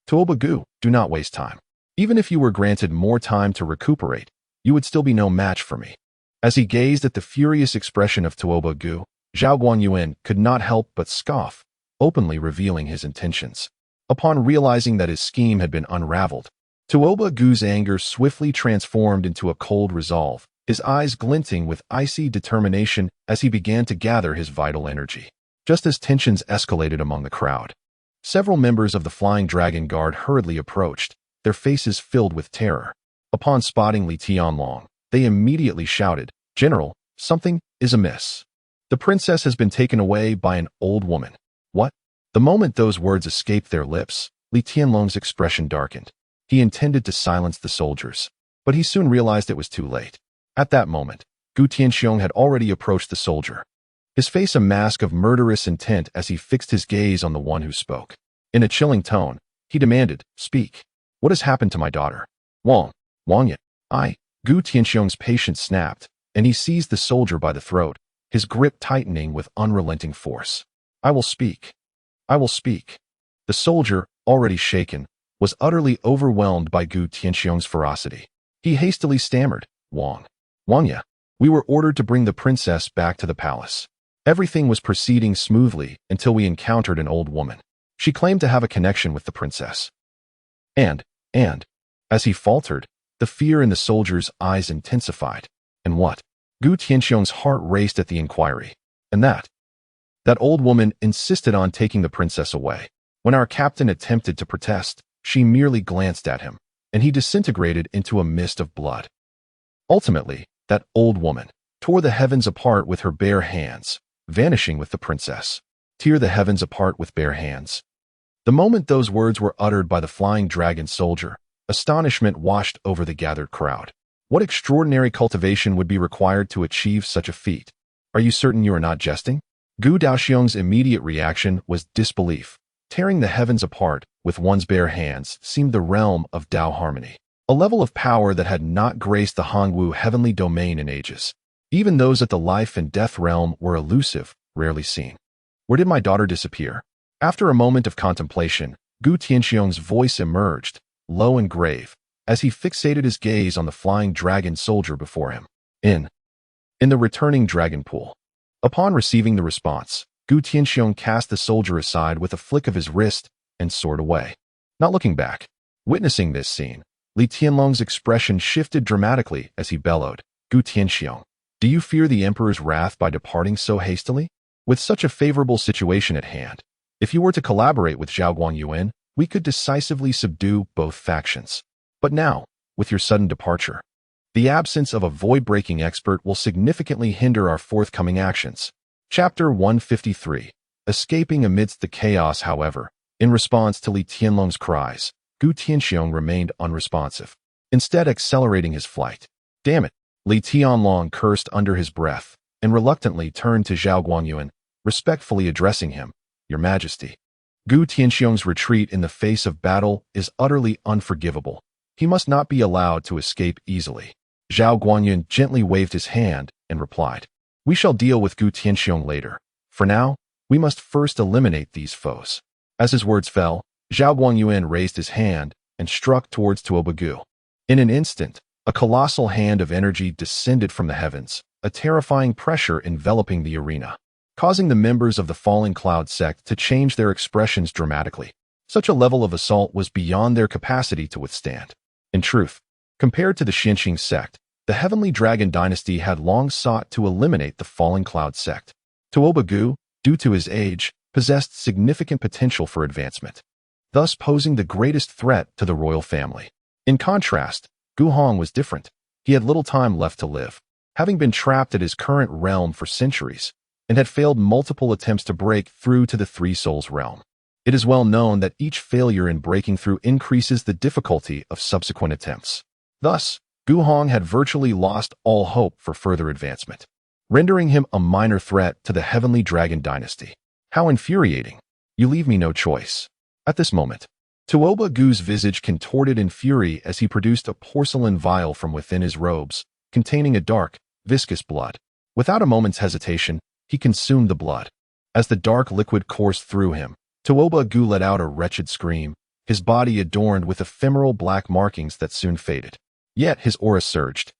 Tuoba Gu, do not waste time. Even if you were granted more time to recuperate, you would still be no match for me." As he gazed at the furious expression of Tuoba Gu, Zhao Guanyuan could not help but scoff, openly revealing his intentions. Upon realizing that his scheme had been unraveled, Tuoba Gu's anger swiftly transformed into a cold resolve, his eyes glinting with icy determination as he began to gather his vital energy. Just as tensions escalated among the crowd, several members of the Flying Dragon Guard hurriedly approached, their faces filled with terror. Upon spotting Li Tianlong, they immediately shouted, "General, something is amiss. The princess has been taken away by an old woman." What? The moment those words escaped their lips, Li Tianlong's expression darkened. He intended to silence the soldiers, but he soon realized it was too late. At that moment, Gu Tianxiang had already approached the soldier, his face a mask of murderous intent as he fixed his gaze on the one who spoke. In a chilling tone, he demanded, "Speak. What has happened to my daughter?" Wang Ye. Gu Tianxiang's patience snapped, and he seized the soldier by the throat, his grip tightening with unrelenting force. I will speak. The soldier, already shaken, was utterly overwhelmed by Gu Tianxiang's ferocity. He hastily stammered, Wang Ye, we were ordered to bring the princess back to the palace. Everything was proceeding smoothly until we encountered an old woman. She claimed to have a connection with the princess. And, as he faltered, the fear in the soldier's eyes intensified. And what? Gu Tianxiang's heart raced at the inquiry. And that old woman insisted on taking the princess away. When our captain attempted to protest, she merely glanced at him, and he disintegrated into a mist of blood. Ultimately, that old woman tore the heavens apart with her bare hands, vanishing with the princess. Tear the heavens apart with bare hands. The moment those words were uttered by the flying dragon soldier, astonishment washed over the gathered crowd. What extraordinary cultivation would be required to achieve such a feat? Are you certain you are not jesting? Gu Daoxiang's immediate reaction was disbelief. Tearing the heavens apart with one's bare hands seemed the realm of Dao harmony, a level of power that had not graced the Hongwu heavenly domain in ages. Even those at the life and death realm were elusive, rarely seen. Where did my daughter disappear? After a moment of contemplation, Gu Tianxiang's voice emerged, low and grave, as he fixated his gaze on the flying dragon soldier before him. In the returning dragon pool. Upon receiving the response, Gu Tianxiang cast the soldier aside with a flick of his wrist and soared away, not looking back. Witnessing this scene, Li Tianlong's expression shifted dramatically as he bellowed, "Gu Tianxiang, do you fear the emperor's wrath by departing so hastily? With such a favorable situation at hand, if you were to collaborate with Zhao Guangyuan, we could decisively subdue both factions. But now, with your sudden departure, the absence of a void-breaking expert will significantly hinder our forthcoming actions." Chapter 153. Escaping amidst the chaos, however, in response to Li Tianlong's cries, Gu Tianxiang remained unresponsive, instead accelerating his flight. "Damn it!" Li Tianlong cursed under his breath and reluctantly turned to Zhao Guangyuan, respectfully addressing him, "Your Majesty." Gu Tianxiang's retreat in the face of battle is utterly unforgivable. He must not be allowed to escape easily. Zhao Guangyuan gently waved his hand and replied, "We shall deal with Gu Tianxiang later. For now, we must first eliminate these foes." As his words fell, Zhao Guangyuan raised his hand and struck towards Tuoba Gu. In an instant, a colossal hand of energy descended from the heavens, a terrifying pressure enveloping the arena, causing the members of the Falling Cloud sect to change their expressions dramatically. Such a level of assault was beyond their capacity to withstand. In truth, compared to the Tianxiang sect, the Heavenly Dragon dynasty had long sought to eliminate the Falling Cloud sect. Tuoba Gu, due to his age, possessed significant potential for advancement, thus posing the greatest threat to the royal family. In contrast, Gu Hong was different. He had little time left to live, having been trapped at his current realm for centuries, and had failed multiple attempts to break through to the Three Souls realm. It is well known that each failure in breaking through increases the difficulty of subsequent attempts. Thus, Gu Hong had virtually lost all hope for further advancement, rendering him a minor threat to the Heavenly Dragon dynasty. How infuriating! You leave me no choice. At this moment, Tuoba Gu's visage contorted in fury as he produced a porcelain vial from within his robes, containing a dark, viscous blood. Without a moment's hesitation, he consumed the blood. As the dark liquid coursed through him, Tuoba Gu let out a wretched scream, his body adorned with ephemeral black markings that soon faded. Yet his aura surged,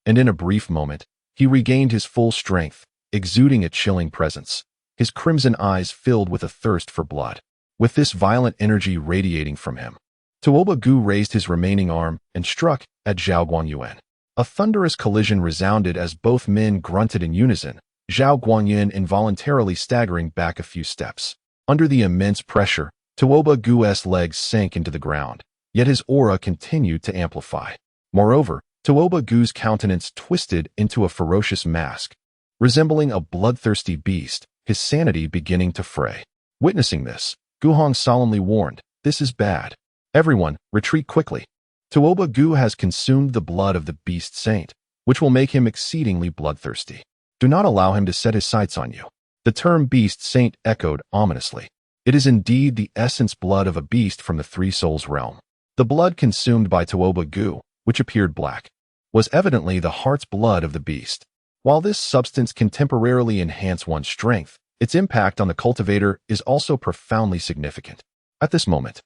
and in a brief moment, he regained his full strength, exuding a chilling presence, his crimson eyes filled with a thirst for blood. With this violent energy radiating from him, Tuoba Gu raised his remaining arm and struck at Zhao Guangyuan. A thunderous collision resounded as both men grunted in unison, Zhao Guangyuan involuntarily staggering back a few steps. Under the immense pressure, Tuoba Gu's legs sank into the ground, yet his aura continued to amplify. Moreover, Tuoba Gu's countenance twisted into a ferocious mask, resembling a bloodthirsty beast, his sanity beginning to fray. Witnessing this, Gu Hong solemnly warned, "This is bad. Everyone, retreat quickly. Tuoba Gu has consumed the blood of the beast saint, which will make him exceedingly bloodthirsty. Do not allow him to set his sights on you." The term beast saint echoed ominously. It is indeed the essence blood of a beast from the Three Souls realm. The blood consumed by Tuoba Gu, which appeared black, was evidently the heart's blood of the beast. While this substance can temporarily enhance one's strength, its impact on the cultivator is also profoundly significant. At this moment,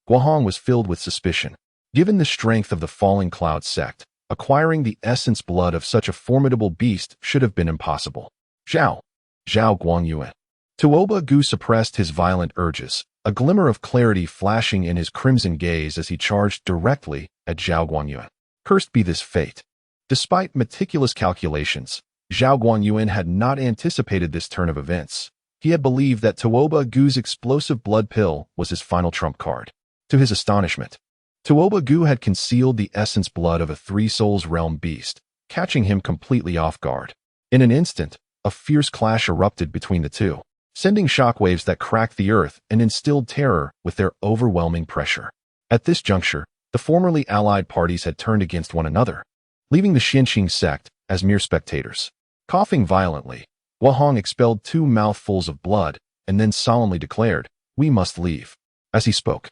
Guohong was filled with suspicion. Given the strength of the Falling Cloud sect, acquiring the essence blood of such a formidable beast should have been impossible. Zhao Guangyuan. Tuoba Gu suppressed his violent urges, a glimmer of clarity flashing in his crimson gaze as he charged directly at Zhao Guangyuan. Cursed be this fate. Despite meticulous calculations, Zhao Guangyuan had not anticipated this turn of events. He had believed that Tuoba Gu's explosive blood pill was his final trump card. To his astonishment, Tuoba Gu had concealed the essence blood of a Three Souls realm beast, catching him completely off guard. In an instant, a fierce clash erupted between the two, sending shockwaves that cracked the earth and instilled terror with their overwhelming pressure. At this juncture, the formerly allied parties had turned against one another, leaving the Tianxiang sect as mere spectators. Coughing violently, Guohong expelled 2 mouthfuls of blood and then solemnly declared, "We must leave." As he spoke,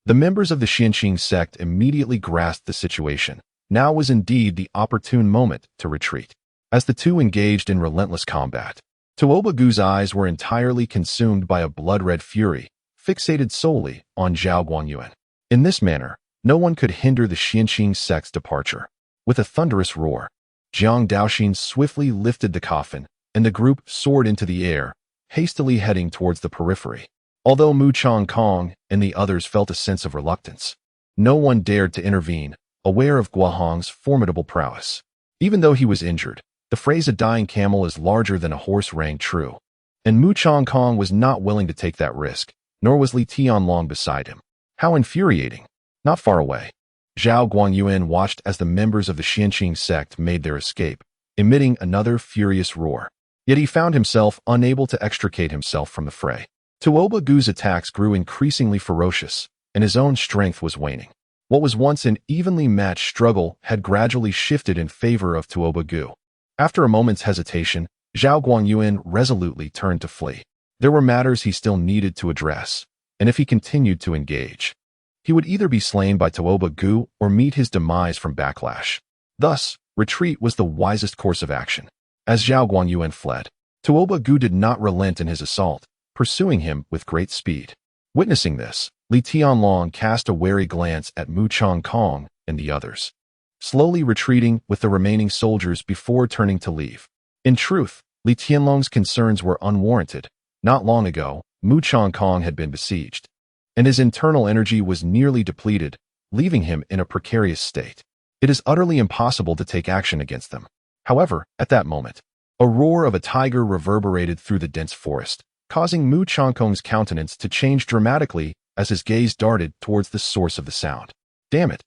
the members of the Tianxiang sect immediately grasped the situation. Now was indeed the opportune moment to retreat. as the two engaged in relentless combat. Tuoba Gu's eyes were entirely consumed by a blood-red fury, fixated solely on Zhao Guangyuan. In this manner, no one could hinder the Tianxiang sect's departure. With a thunderous roar, Jiang Daoxin swiftly lifted the coffin, and the group soared into the air, hastily heading towards the periphery. Although Mu Changkong and the others felt a sense of reluctance, no one dared to intervene, aware of Guohong's formidable prowess. Even though he was injured, the phrase "a dying camel is larger than a horse" rang true, and Mu Changkong was not willing to take that risk, nor was Li Tianlong beside him. How infuriating! Not far away, Zhao Guangyuan watched as the members of the Tianxiang sect made their escape, emitting another furious roar. Yet he found himself unable to extricate himself from the fray. Tuoba Gu's attacks grew increasingly ferocious, and his own strength was waning. What was once an evenly matched struggle had gradually shifted in favor of Tuoba Gu. After a moment's hesitation, Zhao Guangyuan resolutely turned to flee. There were matters he still needed to address, and if he continued to engage, he would either be slain by Tuoba Gu or meet his demise from backlash. Thus, retreat was the wisest course of action. As Zhao Guangyuan fled, Tuoba Gu did not relent in his assault, pursuing him with great speed. Witnessing this, Li Tianlong cast a wary glance at Mu Changkong and the others, slowly retreating with the remaining soldiers before turning to leave. In truth, Li Tianlong's concerns were unwarranted. Not long ago, Mu Changkong had been besieged, and his internal energy was nearly depleted, leaving him in a precarious state. It is utterly impossible to take action against them. However, at that moment, a roar of a tiger reverberated through the dense forest, causing Mu Changkong's countenance to change dramatically as his gaze darted towards the source of the sound. Damn it!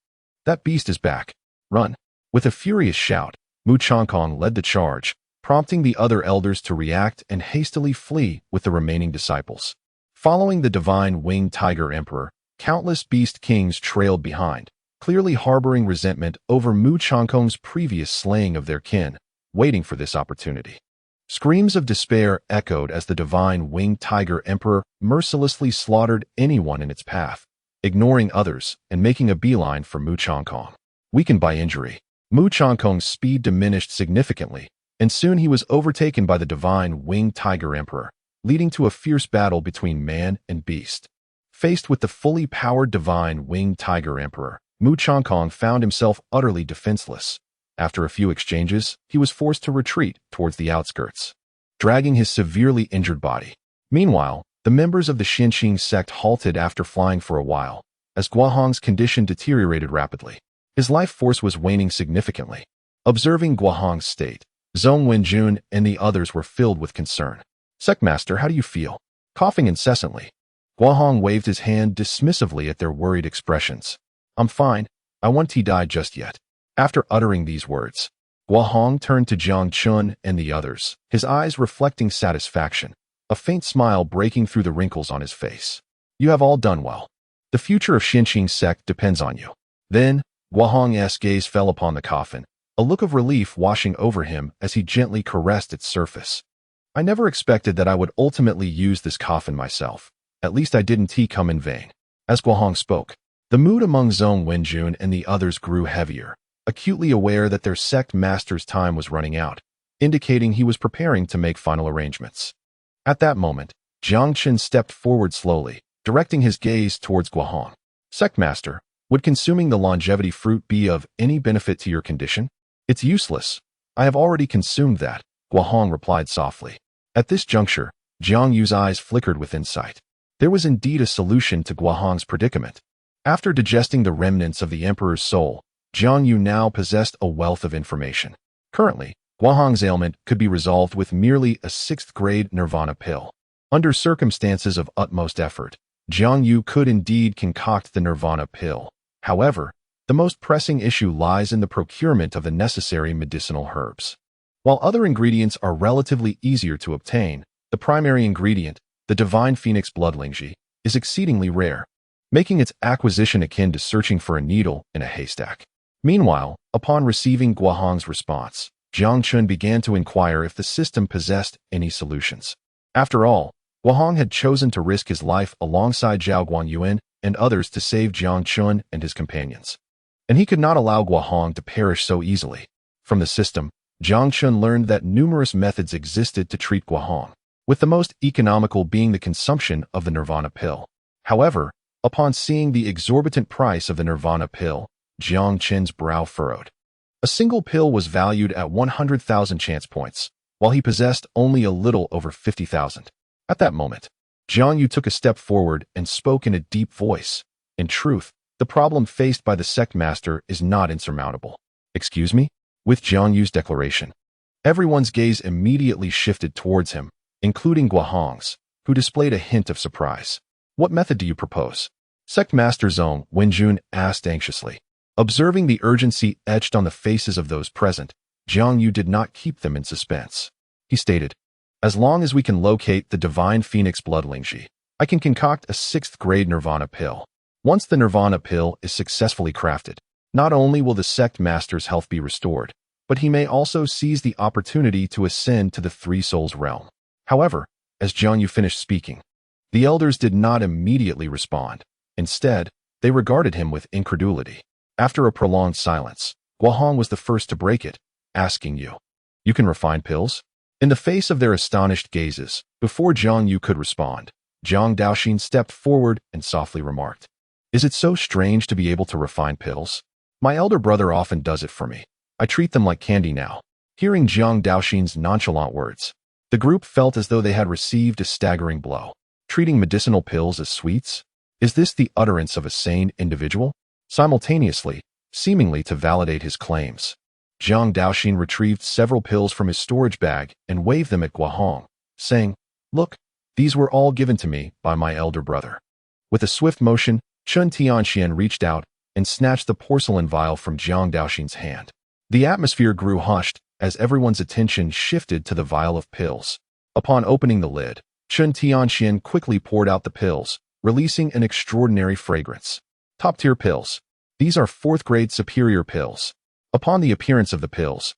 That beast is back. Run! With a furious shout, Mu Changkong led the charge, prompting the other elders to react and hastily flee with the remaining disciples. Following the divine winged tiger emperor, countless beast kings trailed behind, clearly harboring resentment over Mu Changkong's previous slaying of their kin, waiting for this opportunity. Screams of despair echoed as the divine winged tiger emperor mercilessly slaughtered anyone in its path, ignoring others and making a beeline for Mu Changkong. Weakened by injury, Mu Changkong's speed diminished significantly, and soon he was overtaken by the divine winged tiger emperor, leading to a fierce battle between man and beast. Faced with the fully powered divine winged tiger emperor, Mu Changkong found himself utterly defenseless. After a few exchanges, he was forced to retreat towards the outskirts, dragging his severely injured body. Meanwhile, the members of the Tianxiang sect halted after flying for a while, as Guohong's condition deteriorated rapidly. His life force was waning significantly. Observing Guohong's state, Zhong Wenjun and the others were filled with concern. "Sectmaster, how do you feel?" Coughing incessantly, Guohong waved his hand dismissively at their worried expressions. "I'm fine. I won't die just yet." After uttering these words, Guohong turned to Jiang Chen and the others, his eyes reflecting satisfaction, a faint smile breaking through the wrinkles on his face. "You have all done well. The future of Tianxiang sect depends on you." Then, Guohong's gaze fell upon the coffin, a look of relief washing over him as he gently caressed its surface. "I never expected that I would ultimately use this coffin myself. At least I didn't come in vain." As Guohong spoke, the mood among Zhong Wenjun and the others grew heavier, acutely aware that their sect master's time was running out, indicating he was preparing to make final arrangements. At that moment, Jiang Chen stepped forward slowly, directing his gaze towards Guohong. "Sectmaster, would consuming the longevity fruit be of any benefit to your condition?" "It's useless. I have already consumed that," Guohong replied softly. At this juncture, Jiang Yu's eyes flickered with insight. There was indeed a solution to Guohong's predicament. After digesting the remnants of the emperor's soul, Jiang Yu now possessed a wealth of information. Currently, Guohong's ailment could be resolved with merely a 6th-grade nirvana pill. Under circumstances of utmost effort, Jiang Yu could indeed concoct the nirvana pill. However, the most pressing issue lies in the procurement of the necessary medicinal herbs. While other ingredients are relatively easier to obtain, the primary ingredient, the divine phoenix bloodlingji, is exceedingly rare, making its acquisition akin to searching for a needle in a haystack. Meanwhile, upon receiving Guohong's response, Jiang Chen began to inquire if the system possessed any solutions. After all, Guohong had chosen to risk his life alongside Zhao Guangyuan and others to save Jiang Chen and his companions, and he could not allow Guohong to perish so easily. From the system, Jiang Chen learned that numerous methods existed to treat Guahong, with the most economical being the consumption of the nirvana pill. However, upon seeing the exorbitant price of the nirvana pill, Jiang Chen's brow furrowed. A single pill was valued at 100,000 chance points, while he possessed only a little over 50,000. At that moment, Jiang Yu took a step forward and spoke in a deep voice. In truth, the problem faced by the sect master is not insurmountable. Excuse me? With Jiang Yu's declaration, everyone's gaze immediately shifted towards him, including Guahong's, who displayed a hint of surprise. What method do you propose? Sect Master Zong Wenjun asked anxiously. Observing the urgency etched on the faces of those present, Jiang Yu did not keep them in suspense. He stated, as long as we can locate the divine phoenix blood Lingji, I can concoct a 6th grade nirvana pill. Once the nirvana pill is successfully crafted, not only will the sect master's health be restored, but he may also seize the opportunity to ascend to the Three Souls realm. However, as Jiang Yu finished speaking, the elders did not immediately respond. Instead, they regarded him with incredulity. After a prolonged silence, Guahong was the first to break it, asking you can refine pills? In the face of their astonished gazes, before Jiang Yu could respond, Jiang Daoxin stepped forward and softly remarked, is it so strange to be able to refine pills? My elder brother often does it for me. I treat them like candy now. Hearing Jiang Daoxin's nonchalant words, the group felt as though they had received a staggering blow. Treating medicinal pills as sweets? Is this the utterance of a sane individual? Simultaneously, seemingly to validate his claims, Jiang Daoxin retrieved several pills from his storage bag and waved them at Guahong, saying, look, these were all given to me by my elder brother. With a swift motion, Chun Tianxian reached out and snatched the porcelain vial from Jiang Daoxin's hand. The atmosphere grew hushed as everyone's attention shifted to the vial of pills. Upon opening the lid, Chun Tianxian quickly poured out the pills, releasing an extraordinary fragrance. Top-tier pills. These are 4th grade superior pills. Upon the appearance of the pills,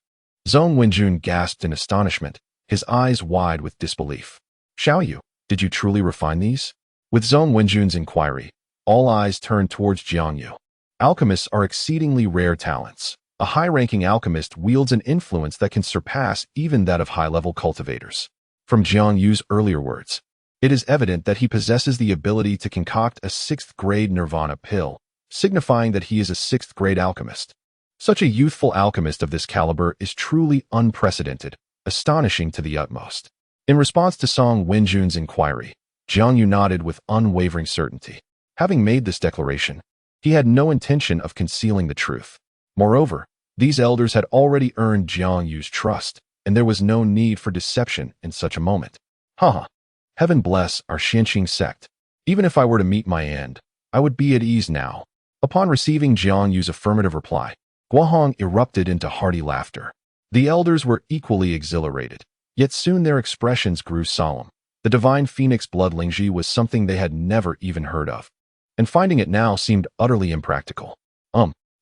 Zong Wenjun gasped in astonishment, his eyes wide with disbelief. Xiao Yu, did you truly refine these? With Zong Wenjun's inquiry, all eyes turned towards Jiang Yu. Alchemists are exceedingly rare talents. A high-ranking alchemist wields an influence that can surpass even that of high-level cultivators. From Jiang Yu's earlier words, it is evident that he possesses the ability to concoct a 6th grade nirvana pill, signifying that he is a 6th grade alchemist. Such a youthful alchemist of this caliber is truly unprecedented, astonishing to the utmost. In response to Song Wenjun's inquiry, Jiang Yu nodded with unwavering certainty. Having made this declaration, he had no intention of concealing the truth. Moreover, these elders had already earned Jiang Yu's trust, and there was no need for deception in such a moment. Haha. Heaven bless our Xianxing sect. Even if I were to meet my end, I would be at ease now. Upon receiving Jiang Yu's affirmative reply, Guahong erupted into hearty laughter. The elders were equally exhilarated, yet soon their expressions grew solemn. The divine phoenix blood Lingji was something they had never even heard of, and finding it now seemed utterly impractical.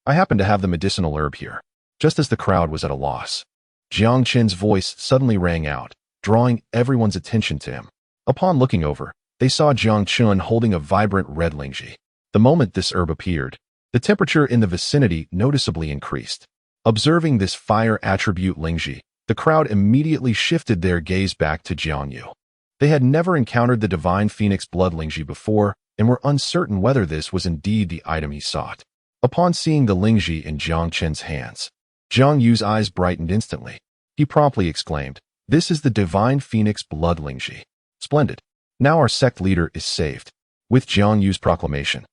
I happen to have the medicinal herb here. Just as the crowd was at a loss, Jiang Chen's voice suddenly rang out, drawing everyone's attention to him. Upon looking over, they saw Jiang Chen holding a vibrant red Lingji. The moment this herb appeared, the temperature in the vicinity noticeably increased. Observing this fire attribute Lingji, the crowd immediately shifted their gaze back to Jiang Yu. They had never encountered the divine phoenix blood Lingji before and were uncertain whether this was indeed the item he sought. Upon seeing the Lingji in Jiang Chen's hands, Jiang Yu's eyes brightened instantly. He promptly exclaimed, this is the divine phoenix blood Lingji. Splendid. Now our sect leader is saved. With Jiang Yu's proclamation,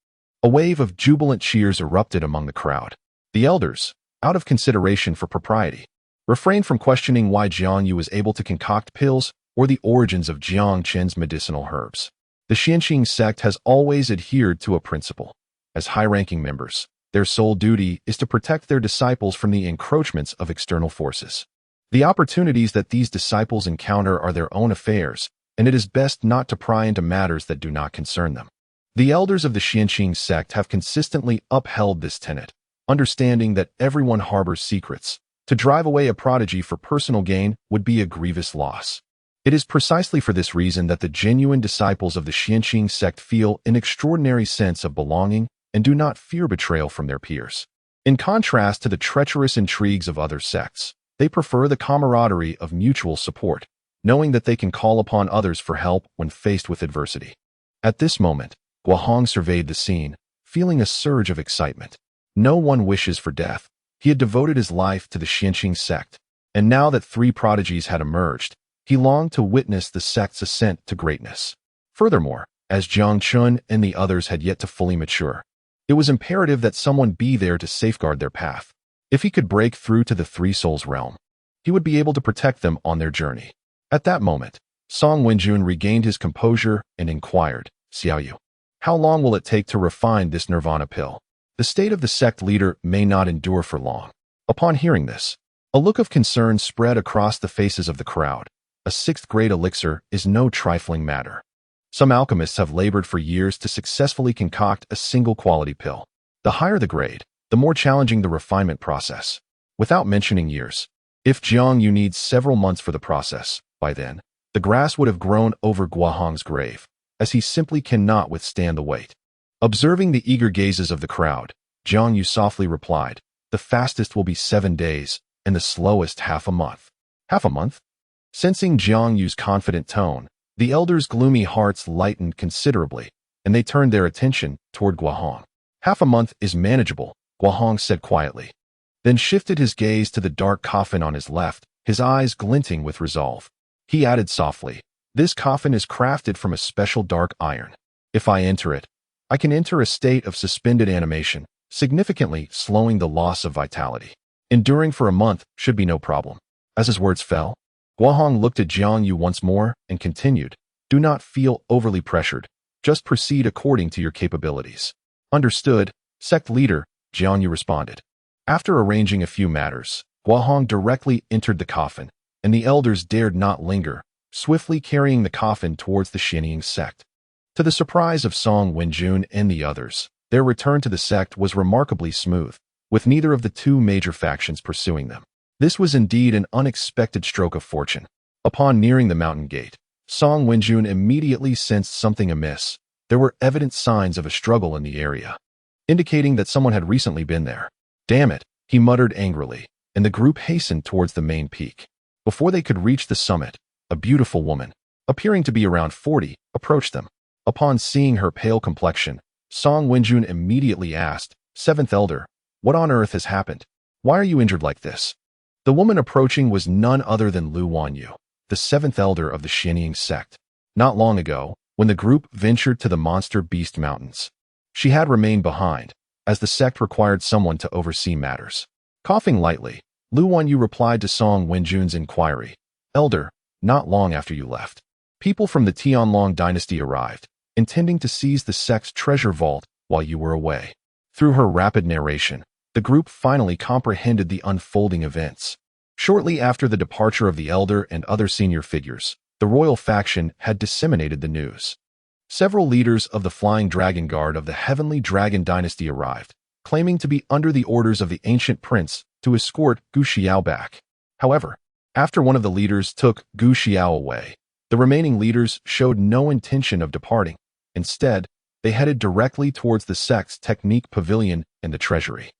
a wave of jubilant cheers erupted among the crowd. The elders, out of consideration for propriety, refrained from questioning why Jiang Yu was able to concoct pills or the origins of Jiang Chen's medicinal herbs. The Xianxing sect has always adhered to a principle. As high-ranking members, their sole duty is to protect their disciples from the encroachments of external forces. The opportunities that these disciples encounter are their own affairs, and it is best not to pry into matters that do not concern them. The elders of the Xianxing sect have consistently upheld this tenet, understanding that everyone harbors secrets. To drive away a prodigy for personal gain would be a grievous loss. It is precisely for this reason that the genuine disciples of the Xianxing sect feel an extraordinary sense of belonging and do not fear betrayal from their peers. In contrast to the treacherous intrigues of other sects, They prefer the camaraderie of mutual support, knowing that they can call upon others for help when faced with adversity. At this moment, Guohong surveyed the scene, feeling a surge of excitement. No one wishes for death. He had devoted his life to the Tianxiang sect, and now that 3 prodigies had emerged, he longed to witness the sect's ascent to greatness. Furthermore, as Jiang Chen and the others had yet to fully mature, it was imperative that someone be there to safeguard their path. If he could break through to the Three Souls realm, he would be able to protect them on their journey. At that moment, Song Wenjun regained his composure and inquired, "Xiao Yu, how long will it take to refine this nirvana pill? The state of the sect leader may not endure for long." Upon hearing this, a look of concern spread across the faces of the crowd. A 6th-grade elixir is no trifling matter. Some alchemists have labored for years to successfully concoct a single quality pill. The higher the grade, the more challenging the refinement process. Without mentioning years, if Jiang Yu needs several months for the process, by then, the grass would have grown over Guohong's grave, as he simply cannot withstand the weight. Observing the eager gazes of the crowd, Jiang Yu softly replied, "The fastest will be 7 days, and the slowest half a month." Half a month? Sensing Jiang Yu's confident tone, the elders' gloomy hearts lightened considerably, and they turned their attention toward Guohong. "Half a month is manageable," Guohong said quietly, then shifted his gaze to the dark coffin on his left, his eyes glinting with resolve. He added softly, "This coffin is crafted from a special dark iron. If I enter it, I can enter a state of suspended animation, significantly slowing the loss of vitality. Enduring for a month should be no problem." As his words fell, Guohong looked at Jiang Yu once more and continued, "Do not feel overly pressured. Just proceed according to your capabilities." "Understood, sect leader," Jiang Yu responded. After arranging a few matters, Guohong directly entered the coffin, and the elders dared not linger, swiftly carrying the coffin towards the Tianxiang sect. To the surprise of Song Wenjun and the others, their return to the sect was remarkably smooth, with neither of the 2 major factions pursuing them. This was indeed an unexpected stroke of fortune. Upon nearing the mountain gate, Song Wenjun immediately sensed something amiss. There were evident signs of a struggle in the area, indicating that someone had recently been there. "Damn it," he muttered angrily, and the group hastened towards the main peak. Before they could reach the summit, a beautiful woman, appearing to be around 40, approached them. Upon seeing her pale complexion, Song Wenjun immediately asked, "Seventh Elder, what on earth has happened? Why are you injured like this?" The woman approaching was none other than Lu Wanyu, the 7th elder of the Tianxiang sect. Not long ago, when the group ventured to the Monster Beast Mountains, she had remained behind, as the sect required someone to oversee matters. Coughing lightly, Lu Wanyu replied to Song Wenjun's inquiry, "Elder, not long after you left, people from the Tianlong dynasty arrived, intending to seize the sect's treasure vault while you were away." Through her rapid narration, the group finally comprehended the unfolding events. Shortly after the departure of the elder and other senior figures, the royal faction had disseminated the news. Several leaders of the Flying Dragon Guard of the Heavenly Dragon Dynasty arrived, claiming to be under the orders of the ancient prince to escort Gu Xiao back. However, after one of the leaders took Gu Xiao away, the remaining leaders showed no intention of departing. Instead, they headed directly towards the sect's Technique Pavilion and the treasury.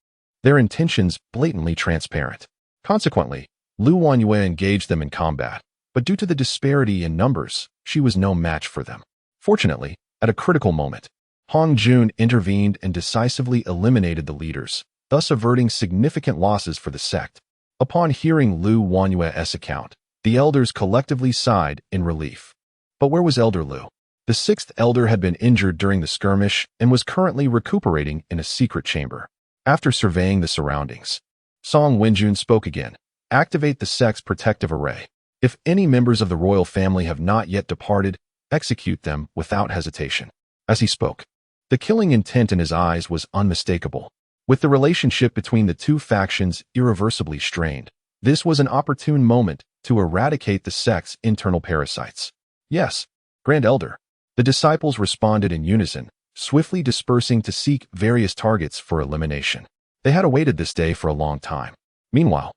Their intentions blatantly transparent. Consequently, Lu Wanyue engaged them in combat, but due to the disparity in numbers, she was no match for them. Fortunately, at a critical moment, Hong Jun intervened and decisively eliminated the leaders, thus averting significant losses for the sect. Upon hearing Lu Wanyue's account, the elders collectively sighed in relief. But where was Elder Lu? The 6th elder had been injured during the skirmish and was currently recuperating in a secret chamber. After surveying the surroundings, Song Wenjun spoke again. "Activate the sect's protective array. If any members of the royal family have not yet departed, execute them without hesitation." As he spoke, the killing intent in his eyes was unmistakable. With the relationship between the 2 factions irreversibly strained, this was an opportune moment to eradicate the sect's internal parasites. "Yes, Grand Elder." The disciples responded in unison, swiftly dispersing to seek various targets for elimination. They had awaited this day for a long time. Meanwhile,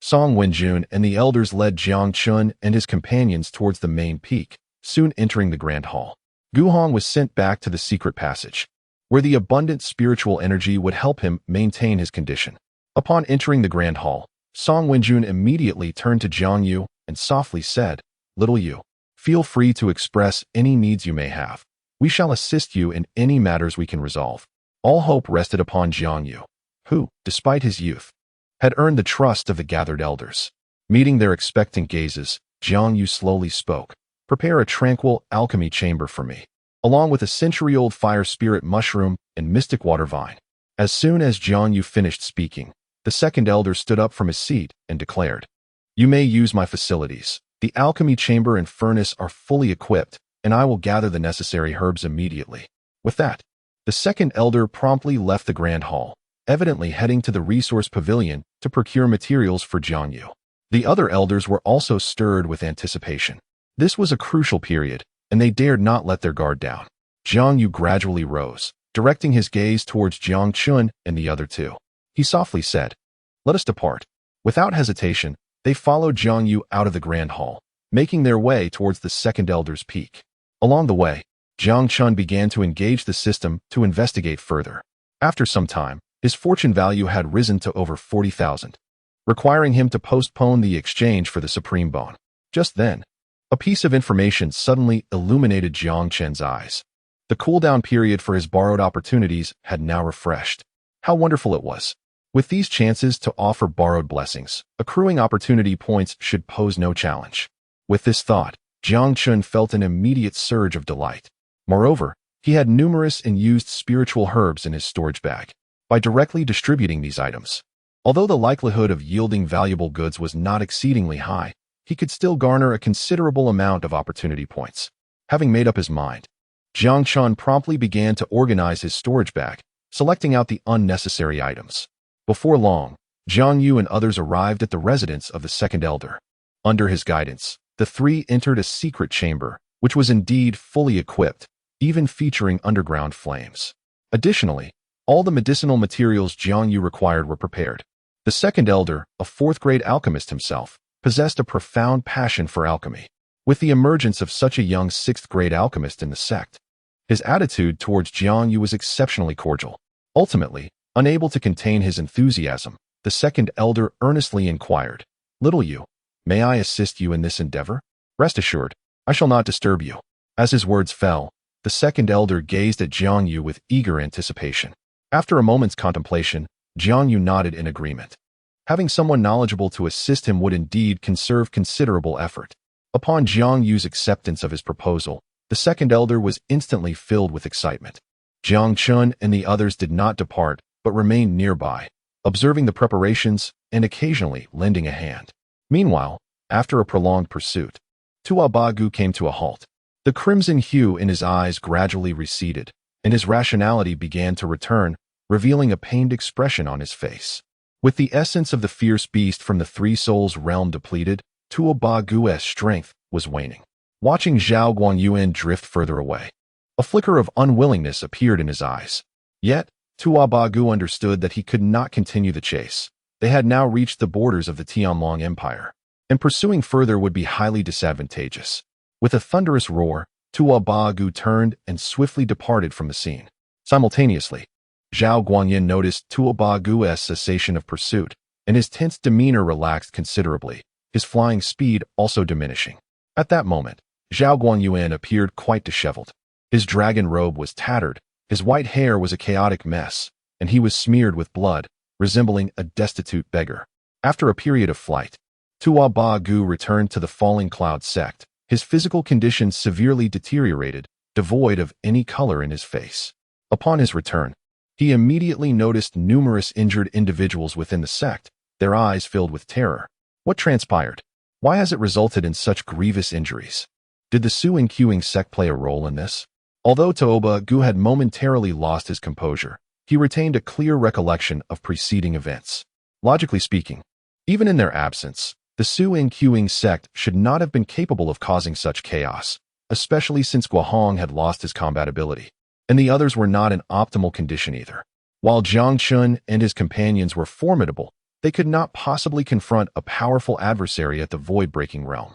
Song Wenjun and the elders led Jiang Chen and his companions towards the main peak, soon entering the grand hall. Guhong was sent back to the secret passage, where the abundant spiritual energy would help him maintain his condition. Upon entering the grand hall, Song Wenjun immediately turned to Jiang Yu and softly said, "Little Yu, feel free to express any needs you may have. We shall assist you in any matters we can resolve." All hope rested upon Jiang Yu, who, despite his youth, had earned the trust of the gathered elders. Meeting their expectant gazes, Jiang Yu slowly spoke, "Prepare a tranquil alchemy chamber for me, along with a century-old fire spirit mushroom and mystic water vine." As soon as Jiang Yu finished speaking, the second elder stood up from his seat and declared, "You may use my facilities. The alchemy chamber and furnace are fully equipped, and I will gather the necessary herbs immediately." With that, the second elder promptly left the grand hall, evidently heading to the resource pavilion to procure materials for Jiang Yu. The other elders were also stirred with anticipation. This was a crucial period, and they dared not let their guard down. Jiang Yu gradually rose, directing his gaze towards Jiang Chen and the other two. He softly said, "Let us depart." Without hesitation, they followed Jiang Yu out of the grand hall, making their way towards the second elder's peak. Along the way, Jiang Chen began to engage the system to investigate further. After some time, his fortune value had risen to over 40,000, requiring him to postpone the exchange for the supreme bone. Just then, a piece of information suddenly illuminated Jiang Chen's eyes. The cooldown period for his borrowed opportunities had now refreshed. How wonderful it was! With these chances to offer borrowed blessings, accruing opportunity points should pose no challenge. With this thought, Jiang Chen felt an immediate surge of delight. Moreover, he had numerous and used spiritual herbs in his storage bag. By directly distributing these items, although the likelihood of yielding valuable goods was not exceedingly high, he could still garner a considerable amount of opportunity points. Having made up his mind, Jiang Chen promptly began to organize his storage bag, selecting out the unnecessary items. Before long, Jiang Yu and others arrived at the residence of the second elder. Under his guidance, the three entered a secret chamber, which was indeed fully equipped, even featuring underground flames. Additionally, all the medicinal materials Jiang Yu required were prepared. The second elder, a fourth-grade alchemist himself, possessed a profound passion for alchemy. With the emergence of such a young sixth-grade alchemist in the sect, his attitude towards Jiang Yu was exceptionally cordial. Ultimately, unable to contain his enthusiasm, the second elder earnestly inquired, "Little Yu, may I assist you in this endeavor? Rest assured, I shall not disturb you." As his words fell, the second elder gazed at Jiang Yu with eager anticipation. After a moment's contemplation, Jiang Yu nodded in agreement. Having someone knowledgeable to assist him would indeed conserve considerable effort. Upon Jiang Yu's acceptance of his proposal, the second elder was instantly filled with excitement. Jiang Chen and the others did not depart, but remained nearby, observing the preparations and occasionally lending a hand. Meanwhile, after a prolonged pursuit, Tua Bagu came to a halt. The crimson hue in his eyes gradually receded, and his rationality began to return, revealing a pained expression on his face. With the essence of the fierce beast from the Three Souls realm depleted, Tua Bagu's strength was waning. Watching Zhao Guanyuan drift further away, a flicker of unwillingness appeared in his eyes. Yet, Tua Bagu understood that he could not continue the chase. They had now reached the borders of the Tianlong Empire, and pursuing further would be highly disadvantageous. With a thunderous roar, Tua Bagu turned and swiftly departed from the scene. Simultaneously, Zhao Guanyin noticed Tua Bagu's cessation of pursuit, and his tense demeanor relaxed considerably, his flying speed also diminishing. At that moment, Zhao Guanyuan appeared quite disheveled. His dragon robe was tattered, his white hair was a chaotic mess, and he was smeared with blood, resembling a destitute beggar. After a period of flight, Tua Bagu returned to the Falling Cloud sect, his physical condition severely deteriorated, devoid of any color in his face. Upon his return, he immediately noticed numerous injured individuals within the sect, their eyes filled with terror. What transpired? Why has it resulted in such grievous injuries? Did the Su-Inquing sect play a role in this? Although Toba Gu had momentarily lost his composure, he retained a clear recollection of preceding events. Logically speaking, even in their absence, the Su-Inquing sect should not have been capable of causing such chaos, especially since Guahong had lost his combat ability, and the others were not in optimal condition either. While Jiang Chen and his companions were formidable, they could not possibly confront a powerful adversary at the void-breaking realm.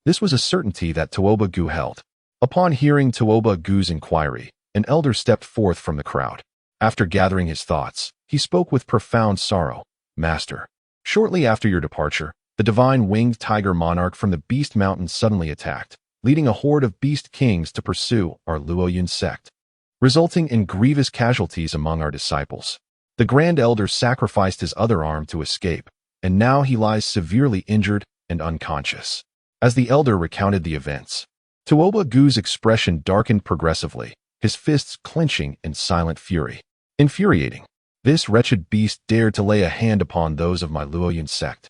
This was a certainty that Tuoba Gu held. Upon hearing Tuoba Gu's inquiry, an elder stepped forth from the crowd. After gathering his thoughts, he spoke with profound sorrow. "Master, Shortly after your departure, the divine winged tiger monarch from the Beast Mountain suddenly attacked, leading a horde of beast kings to pursue our Luoyun sect, resulting in grievous casualties among our disciples. The Grand Elder sacrificed his other arm to escape, and now he lies severely injured and unconscious. As the Elder recounted the events, Tuoba Gu's expression darkened progressively, his fists clenching in silent fury. Infuriating. This wretched beast dared to lay a hand upon those of my Luoyun sect.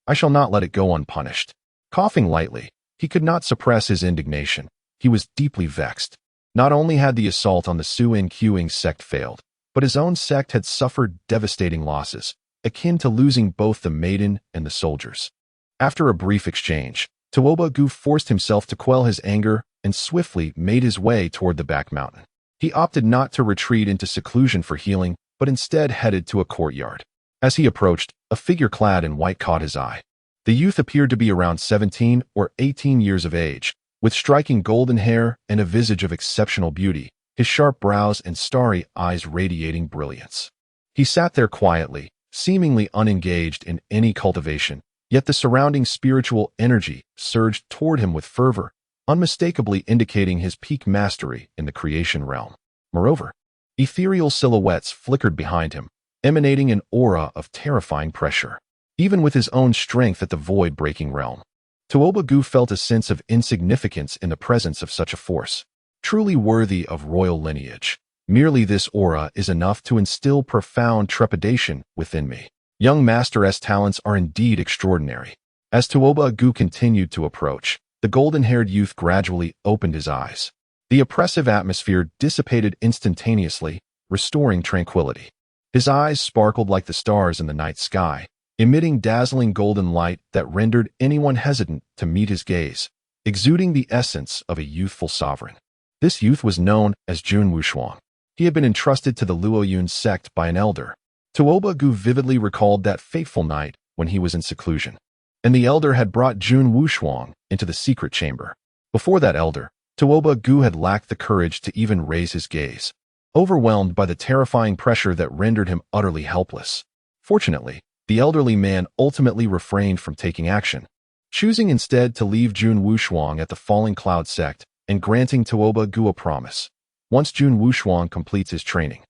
I shall not let it go unpunished. Coughing lightly, he could not suppress his indignation. He was deeply vexed. Not only had the assault on the Su-In-Quing sect failed, but his own sect had suffered devastating losses, akin to losing both the maiden and the soldiers. After a brief exchange, Tuoba Gu forced himself to quell his anger and swiftly made his way toward the back mountain. He opted not to retreat into seclusion for healing, but instead headed to a courtyard. As he approached, a figure clad in white caught his eye. The youth appeared to be around 17 or 18 years of age, with striking golden hair and a visage of exceptional beauty, his sharp brows and starry eyes radiating brilliance. He sat there quietly, seemingly unengaged in any cultivation, yet the surrounding spiritual energy surged toward him with fervor, unmistakably indicating his peak mastery in the creation realm. Moreover, ethereal silhouettes flickered behind him, emanating an aura of terrifying pressure. Even with his own strength at the void-breaking realm, Tuoba Gu felt a sense of insignificance in the presence of such a force. Truly worthy of royal lineage, merely this aura is enough to instill profound trepidation within me. Young Master S talents are indeed extraordinary. As Tuoba Gu continued to approach, the golden-haired youth gradually opened his eyes. The oppressive atmosphere dissipated instantaneously, restoring tranquility. His eyes sparkled like the stars in the night sky, emitting dazzling golden light that rendered anyone hesitant to meet his gaze, exuding the essence of a youthful sovereign. This youth was known as Jun Wushuang. He had been entrusted to the Luoyun sect by an elder. Tuoba Gu vividly recalled that fateful night when he was in seclusion, and the elder had brought Jun Wushuang into the secret chamber. Before that elder, Tuoba Gu had lacked the courage to even raise his gaze, overwhelmed by the terrifying pressure that rendered him utterly helpless. Fortunately, the elderly man ultimately refrained from taking action, choosing instead to leave Jun Wushuang at the Falling Cloud sect and granting Tuoba Gu a promise. Once Jun Wushuang completes his training,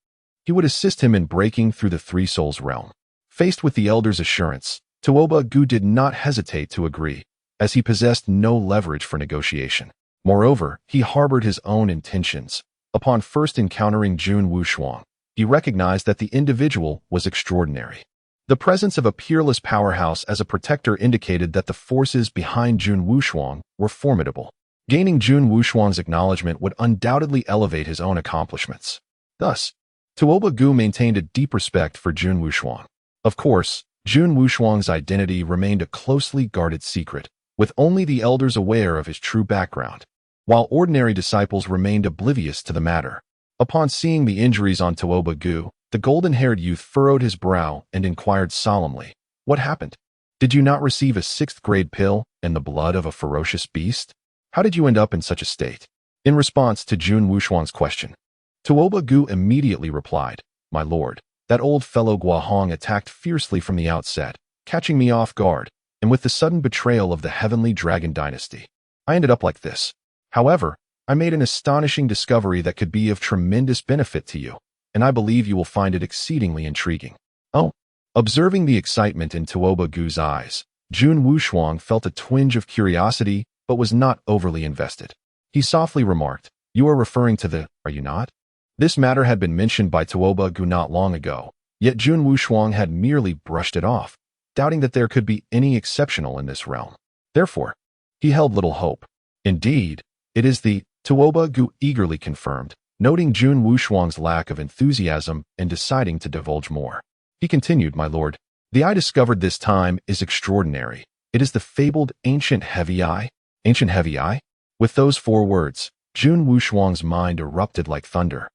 he would assist him in breaking through the Three Souls realm. Faced with the elder's assurance, Tuoba Gu did not hesitate to agree, as he possessed no leverage for negotiation. Moreover, he harbored his own intentions. Upon first encountering Jun Wushuang, he recognized that the individual was extraordinary. The presence of a peerless powerhouse as a protector indicated that the forces behind Jun Wushuang were formidable. Gaining Jun Wushuang's acknowledgement would undoubtedly elevate his own accomplishments. Thus, Tuoba Gu maintained a deep respect for Jun Wushuang. Of course, Jun Wushuang's identity remained a closely guarded secret, with only the elders aware of his true background, while ordinary disciples remained oblivious to the matter. Upon seeing the injuries on Tuoba Gu, the golden-haired youth furrowed his brow and inquired solemnly, "What happened? Did you not receive a 6th-grade pill and the blood of a ferocious beast? How did you end up in such a state?" In response to Jun Wushuang's question, Tuoba Gu immediately replied, "My lord, that old fellow Guahong attacked fiercely from the outset, catching me off guard, and with the sudden betrayal of the heavenly dragon dynasty, I ended up like this. However, I made an astonishing discovery that could be of tremendous benefit to you, and I believe you will find it exceedingly intriguing." Oh. Observing the excitement in Tuoba Gu's eyes, Jun Wushuang felt a twinge of curiosity but was not overly invested. He softly remarked, "You are referring to the, are you not?" This matter had been mentioned by Tuoba Gu not long ago, yet Jun Wushuang had merely brushed it off, doubting that there could be any exceptional in this realm. Therefore, he held little hope. "Indeed, it is the," Tuoba Gu eagerly confirmed, noting Jun Wushuang's lack of enthusiasm and deciding to divulge more. He continued, "My lord, the eye discovered this time is extraordinary. It is the fabled ancient heavy eye." Ancient heavy eye? With those 4 words, Jun Wushuang's mind erupted like thunder,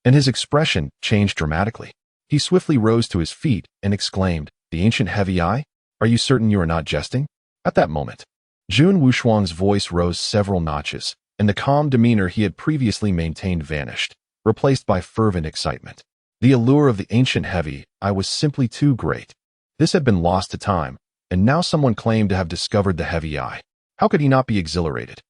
and his expression changed dramatically. He swiftly rose to his feet and exclaimed, "The ancient heavy eye? Are you certain you are not jesting?" At that moment, Jun Wushuang's voice rose several notches, and the calm demeanor he had previously maintained vanished, replaced by fervent excitement. "The allure of the ancient heavy eye was simply too great. This had been lost to time, and now someone claimed to have discovered the heavy eye. How could he not be exhilarated?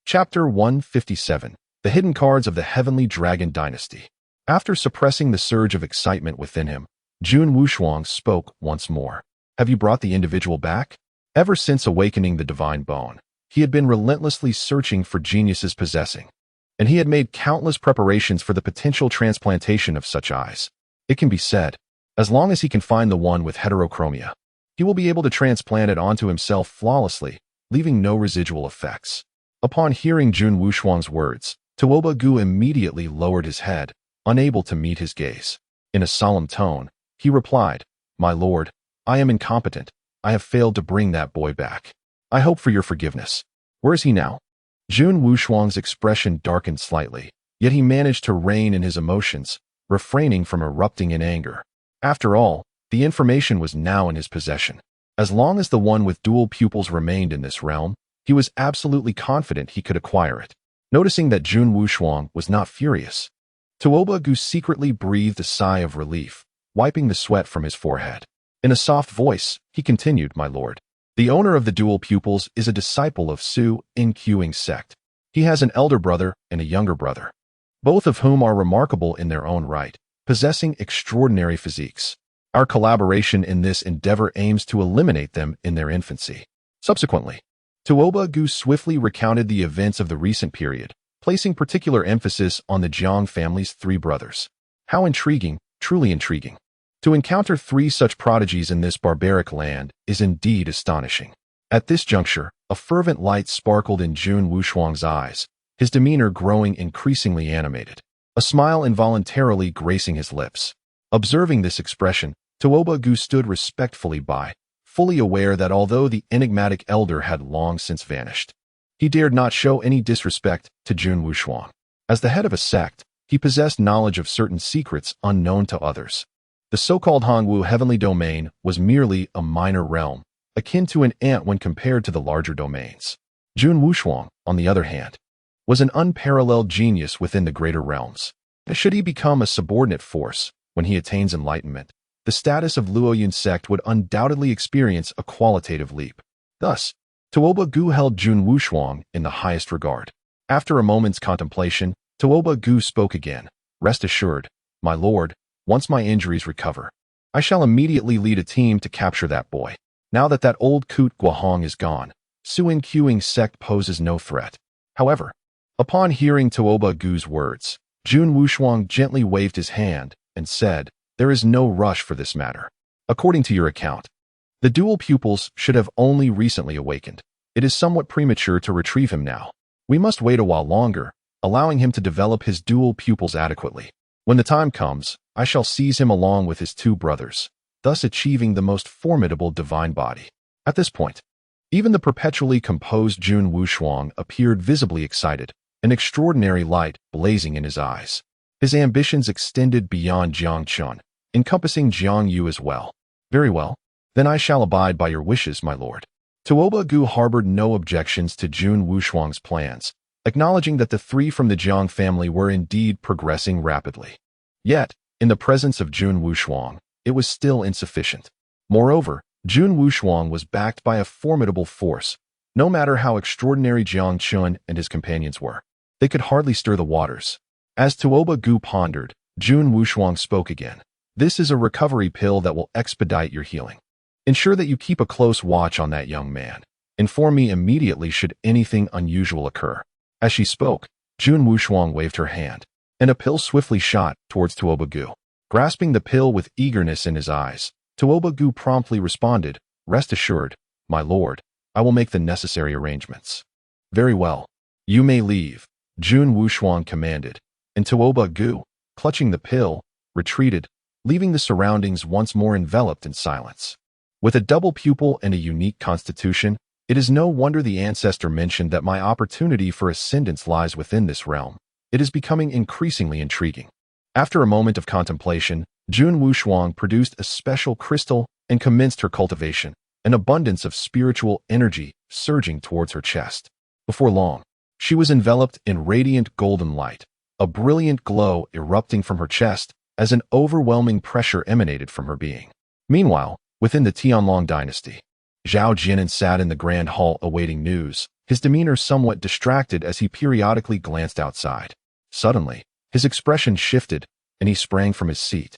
Chapter 157. The Hidden Cards of the Heavenly Dragon Dynasty. After suppressing the surge of excitement within him, Jun Wushuang spoke once more. Have you brought the individual back? Ever since awakening the divine bone, he had been relentlessly searching for geniuses possessing, and he had made countless preparations for the potential transplantation of such eyes. It can be said, as long as he can find the one with heterochromia, he will be able to transplant it onto himself flawlessly, leaving no residual effects. Upon hearing Jun Wushuang's words, Tuoba Gu immediately lowered his head, unable to meet his gaze. In a solemn tone, he replied, "My lord, I am incompetent. I have failed to bring that boy back. I hope for your forgiveness. Where is he now?" Jun Wushuang's expression darkened slightly, yet he managed to rein in his emotions, refraining from erupting in anger. After all, the information was now in his possession. As long as the one with dual pupils remained in this realm, he was absolutely confident he could acquire it. Noticing that Jun Wushuang was not furious, Tuoba Gu secretly breathed a sigh of relief, wiping the sweat from his forehead. In a soft voice, he continued, "My lord, the owner of the dual pupils is a disciple of Su Inquing sect. He has an elder brother and a younger brother, both of whom are remarkable in their own right, possessing extraordinary physiques. Our collaboration in this endeavor aims to eliminate them in their infancy." Subsequently, Tuoba Gu swiftly recounted the events of the recent period, placing particular emphasis on the Jiang family's 3 brothers. How intriguing, truly intriguing. To encounter 3 such prodigies in this barbaric land is indeed astonishing. At this juncture, a fervent light sparkled in Jun Wushuang's eyes, his demeanor growing increasingly animated, a smile involuntarily gracing his lips. Observing this expression, Tuoba Gu stood respectfully by, fully aware that although the enigmatic elder had long since vanished, he dared not show any disrespect to Jun Wushuang. As the head of a sect, he possessed knowledge of certain secrets unknown to others. The so-called Hongwu heavenly domain was merely a minor realm, akin to an ant when compared to the larger domains. Jun Wushuang, on the other hand, was an unparalleled genius within the greater realms. Should he become a subordinate force when he attains enlightenment, the status of Luoyun sect would undoubtedly experience a qualitative leap. Thus, Tuoba Gu held Jun Wushuang in the highest regard. After a moment's contemplation, Tuoba Gu spoke again. "Rest assured, my lord, once my injuries recover, I shall immediately lead a team to capture that boy. Now that old coot Guahong is gone, Suin Quing sect poses no threat." However, upon hearing Tuoba Gu's words, Jun Wushuang gently waved his hand and said, "There is no rush for this matter. According to your account, the dual pupils should have only recently awakened. It is somewhat premature to retrieve him now. We must wait a while longer, allowing him to develop his dual pupils adequately. When the time comes, I shall seize him along with his 2 brothers, thus achieving the most formidable divine body." At this point, even the perpetually composed Jun Wushuang appeared visibly excited, an extraordinary light blazing in his eyes. His ambitions extended beyond Jiang Chen, encompassing Jiang Yu as well. "Very well, then I shall abide by your wishes, my lord." Tuoba Gu harbored no objections to Jun Wushuang's plans, acknowledging that the 3 from the Jiang family were indeed progressing rapidly. Yet, in the presence of Jun Wushuang, it was still insufficient. Moreover, Jun Wushuang was backed by a formidable force. No matter how extraordinary Jiang Chen and his companions were, they could hardly stir the waters. As Tuoba Gu pondered, Jun Wushuang spoke again. "This is a recovery pill that will expedite your healing. Ensure that you keep a close watch on that young man. Inform me immediately should anything unusual occur." As she spoke, Jun Wushuang waved her hand, and a pill swiftly shot towards Tuoba Gu. Grasping the pill with eagerness in his eyes, Tuoba Gu promptly responded, "Rest assured, my lord, I will make the necessary arrangements." "Very well. You may leave," Jun Wushuang commanded, and Tuoba Gu, clutching the pill, retreated, leaving the surroundings once more enveloped in silence. With a double pupil and a unique constitution, it is no wonder the ancestor mentioned that my opportunity for ascendance lies within this realm. It is becoming increasingly intriguing. After a moment of contemplation, Jun Wushuang produced a special crystal and commenced her cultivation, an abundance of spiritual energy surging towards her chest. Before long, she was enveloped in radiant golden light, a brilliant glow erupting from her chest as an overwhelming pressure emanated from her being. Meanwhile, within the Tianlong dynasty. Zhao Jianan sat in the grand hall awaiting news, his demeanor somewhat distracted as he periodically glanced outside. Suddenly, his expression shifted, and he sprang from his seat,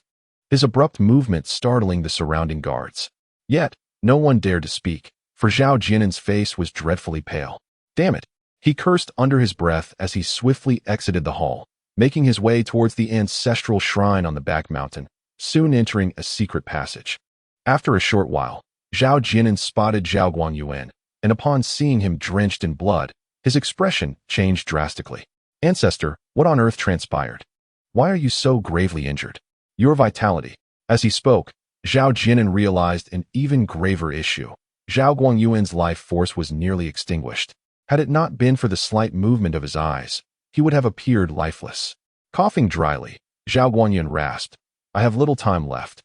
his abrupt movement startling the surrounding guards. Yet, no one dared to speak, for Zhao Jianan's face was dreadfully pale. Damn it! He cursed under his breath as he swiftly exited the hall, making his way towards the ancestral shrine on the back mountain, soon entering a secret passage. After a short while, Zhao Jianan spotted Zhao Guangyuan, and upon seeing him drenched in blood, his expression changed drastically. Ancestor, what on earth transpired? Why are you so gravely injured? Your vitality. As he spoke, Zhao Jianan realized an even graver issue. Zhao Guangyuan's life force was nearly extinguished. Had it not been for the slight movement of his eyes, he would have appeared lifeless. Coughing dryly, Zhao Guangyuan rasped, I have little time left.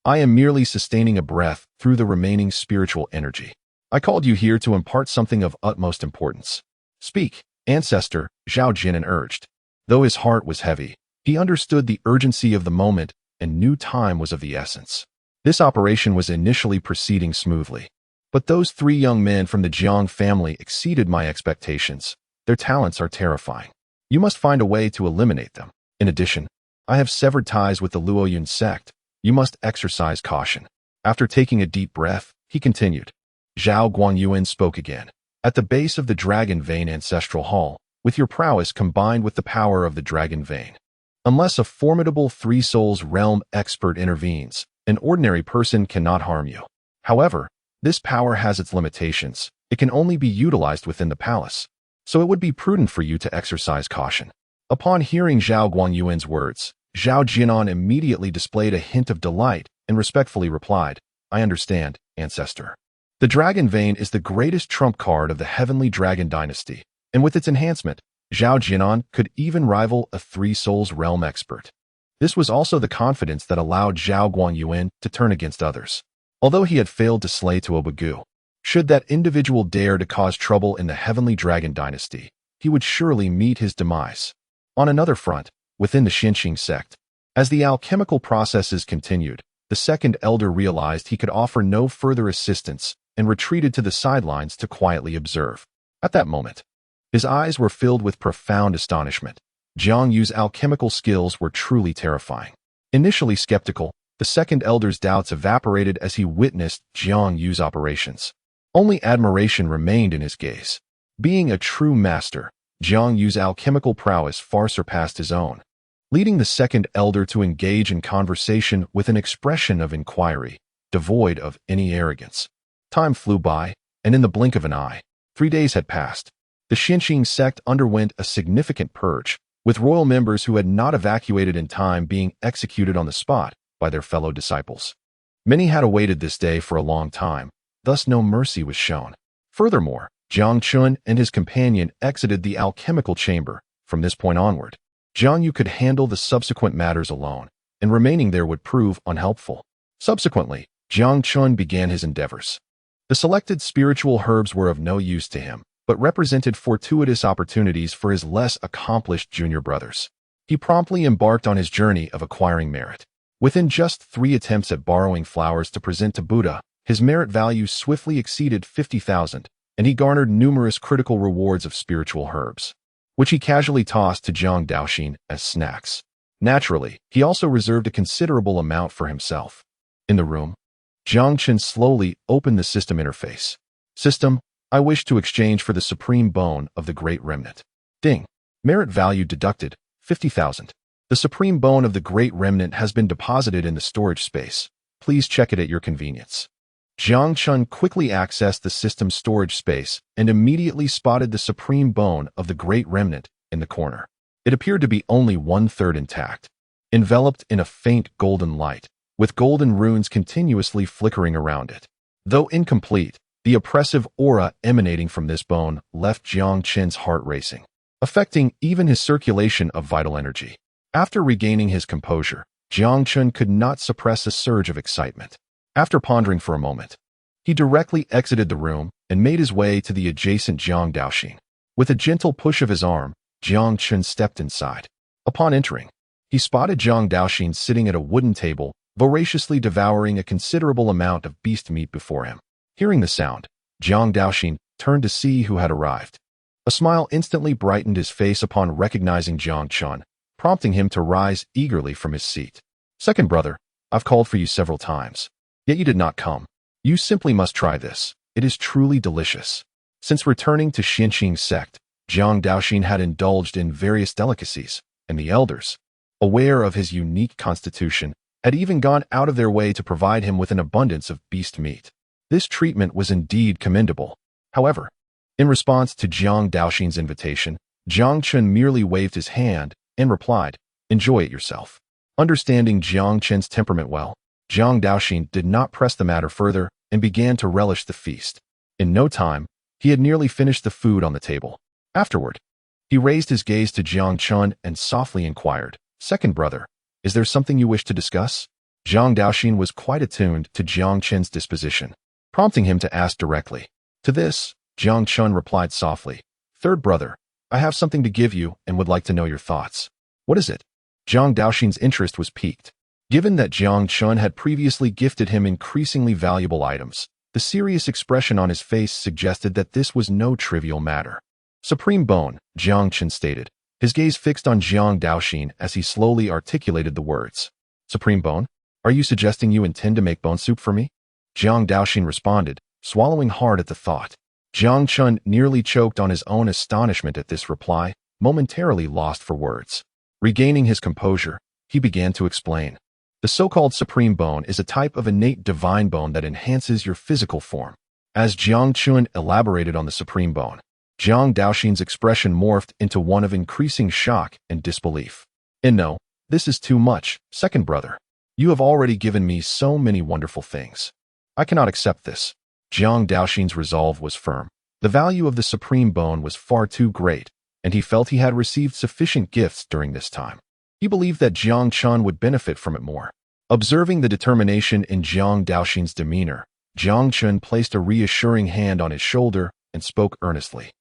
I am merely sustaining a breath through the remaining spiritual energy. I called you here to impart something of utmost importance. Speak, ancestor, Zhao Jianan urged. Though his heart was heavy, he understood the urgency of the moment and knew time was of the essence. This operation was initially proceeding smoothly. But those 3 young men from the Jiang family exceeded my expectations. Their talents are terrifying. You must find a way to eliminate them. In addition, I have severed ties with the Luoyun sect. You must exercise caution. After taking a deep breath, he continued. Zhao Guangyuan spoke again. At the base of the Dragon Vein Ancestral Hall, with your prowess combined with the power of the Dragon Vein. Unless a formidable 3 Souls realm expert intervenes, an ordinary person cannot harm you. However, this power has its limitations. It can only be utilized within the palace, so it would be prudent for you to exercise caution. Upon hearing Zhao Guangyuan's words, Zhao Jianan immediately displayed a hint of delight and respectfully replied, I understand, ancestor. The Dragon Vein is the greatest trump card of the Heavenly Dragon Dynasty, and with its enhancement, Zhao Jianan could even rival a 3 Souls realm expert. This was also the confidence that allowed Zhao Guangyuan to turn against others. Although he had failed to slay Tuobagu, should that individual dare to cause trouble in the Heavenly Dragon Dynasty, he would surely meet his demise. On another front, within the Xinqing sect, as the alchemical processes continued, the second elder realized he could offer no further assistance and retreated to the sidelines to quietly observe. At that moment, his eyes were filled with profound astonishment. Jiang Yu's alchemical skills were truly terrifying. Initially skeptical, the second elder's doubts evaporated as he witnessed Jiang Yu's operations. Only admiration remained in his gaze. Being a true master, Jiang Yu's alchemical prowess far surpassed his own, leading the second elder to engage in conversation with an expression of inquiry, devoid of any arrogance. Time flew by, and in the blink of an eye, 3 days had passed. The Xinqing sect underwent a significant purge, with royal members who had not evacuated in time being executed on the spot by their fellow disciples. Many had awaited this day for a long time, thus no mercy was shown. Furthermore, Jiang Chen and his companion exited the alchemical chamber. From this point onward, Jiang Yu could handle the subsequent matters alone, and remaining there would prove unhelpful. Subsequently, Jiang Chen began his endeavors. The selected spiritual herbs were of no use to him, but represented fortuitous opportunities for his less accomplished junior brothers. He promptly embarked on his journey of acquiring merit. Within just 3 attempts at borrowing flowers to present to Buddha, his merit value swiftly exceeded 50,000, and he garnered numerous critical rewards of spiritual herbs, which he casually tossed to Jiang Daoxin as snacks. Naturally, he also reserved a considerable amount for himself. In the room, Jiang Chen slowly opened the system interface. System, I wish to exchange for the supreme bone of the great remnant. Ding. Merit value deducted, 50,000. The supreme bone of the great remnant has been deposited in the storage space. Please check it at your convenience. Jiang Chen quickly accessed the system's storage space and immediately spotted the supreme bone of the great remnant in the corner. It appeared to be only 1/3 intact, enveloped in a faint golden light, with golden runes continuously flickering around it. Though incomplete, the oppressive aura emanating from this bone left Jiang Chen's heart racing, affecting even his circulation of vital energy. After regaining his composure, Jiang Chen could not suppress a surge of excitement. After pondering for a moment, he directly exited the room and made his way to the adjacent Jiang Daoxin. With a gentle push of his arm, Jiang Chen stepped inside. Upon entering, he spotted Jiang Daoxin sitting at a wooden table, voraciously devouring a considerable amount of beast meat before him. Hearing the sound, Jiang Daoxin turned to see who had arrived. A smile instantly brightened his face upon recognizing Jiang Chen, prompting him to rise eagerly from his seat. "Second brother, I've called for you several times, yet you did not come. You simply must try this. It is truly delicious." Since returning to Xinqing's sect, Jiang Daoxin had indulged in various delicacies, and the elders, aware of his unique constitution, had even gone out of their way to provide him with an abundance of beast meat. This treatment was indeed commendable. However, in response to Jiang Daoxin's invitation, Jiang Chen merely waved his hand and replied, "Enjoy it yourself." Understanding Jiang Chen's temperament well, Jiang Daoxin did not press the matter further and began to relish the feast. In no time, he had nearly finished the food on the table. Afterward, he raised his gaze to Jiang Chen and softly inquired, "Second brother, is there something you wish to discuss?" Jiang Daoxin was quite attuned to Jiang Chen's disposition, prompting him to ask directly. To this, Jiang Chen replied softly, "Third brother, I have something to give you and would like to know your thoughts." "What is it?" Jiang Daoxin's interest was piqued. Given that Jiang Chen had previously gifted him increasingly valuable items, the serious expression on his face suggested that this was no trivial matter. "Supreme bone," Jiang Chen stated, his gaze fixed on Jiang Daoxin as he slowly articulated the words. "Supreme bone? Are you suggesting you intend to make bone soup for me?" Jiang Daoxin responded, swallowing hard at the thought. Jiang Chen nearly choked on his own astonishment at this reply, momentarily lost for words. Regaining his composure, he began to explain. "The so-called supreme bone is a type of innate divine bone that enhances your physical form." As Jiang Chen elaborated on the supreme bone, Jiang Daoxin's expression morphed into one of increasing shock and disbelief. "And no, this is too much, second brother. You have already given me so many wonderful things. I cannot accept this." Jiang Daoxin's resolve was firm. The value of the supreme bone was far too great, and he felt he had received sufficient gifts during this time. He believed that Jiang Chen would benefit from it more. Observing the determination in Jiang Daoxin's demeanor, Jiang Chen placed a reassuring hand on his shoulder and spoke earnestly.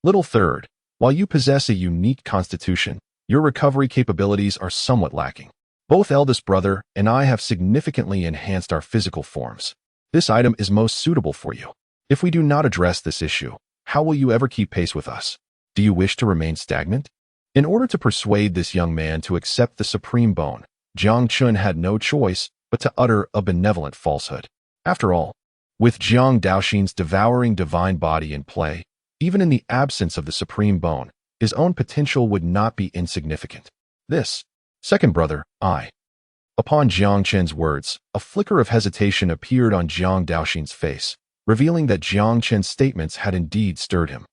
"Little third, while you possess a unique constitution, your recovery capabilities are somewhat lacking. Both eldest brother and I have significantly enhanced our physical forms. This item is most suitable for you. If we do not address this issue, how will you ever keep pace with us? Do you wish to remain stagnant?" In order to persuade this young man to accept the supreme bone, Jiang Chen had no choice but to utter a benevolent falsehood. After all, with Jiang Daoxin's devouring divine body in play, even in the absence of the supreme bone, his own potential would not be insignificant. "This, second brother, I." Upon Jiang Chen's words, a flicker of hesitation appeared on Jiang Daoxin's face, revealing that Jiang Chen's statements had indeed stirred him.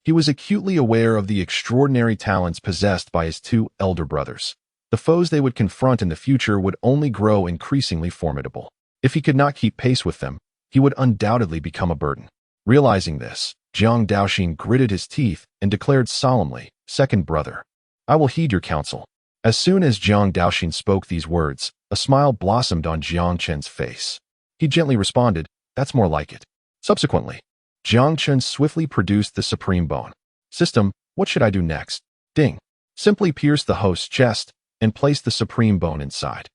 He was acutely aware of the extraordinary talents possessed by his two elder brothers. The foes they would confront in the future would only grow increasingly formidable. If he could not keep pace with them, he would undoubtedly become a burden. Realizing this, Jiang Daoxin gritted his teeth and declared solemnly, "Second brother, I will heed your counsel." As soon as Jiang Daoxin spoke these words, a smile blossomed on Jiang Chen's face. He gently responded, "That's more like it." Subsequently, Jiang Chen swiftly produced the supreme bone. "System, what should I do next?" "Ding." Simply pierce the host's chest and place the supreme bone inside.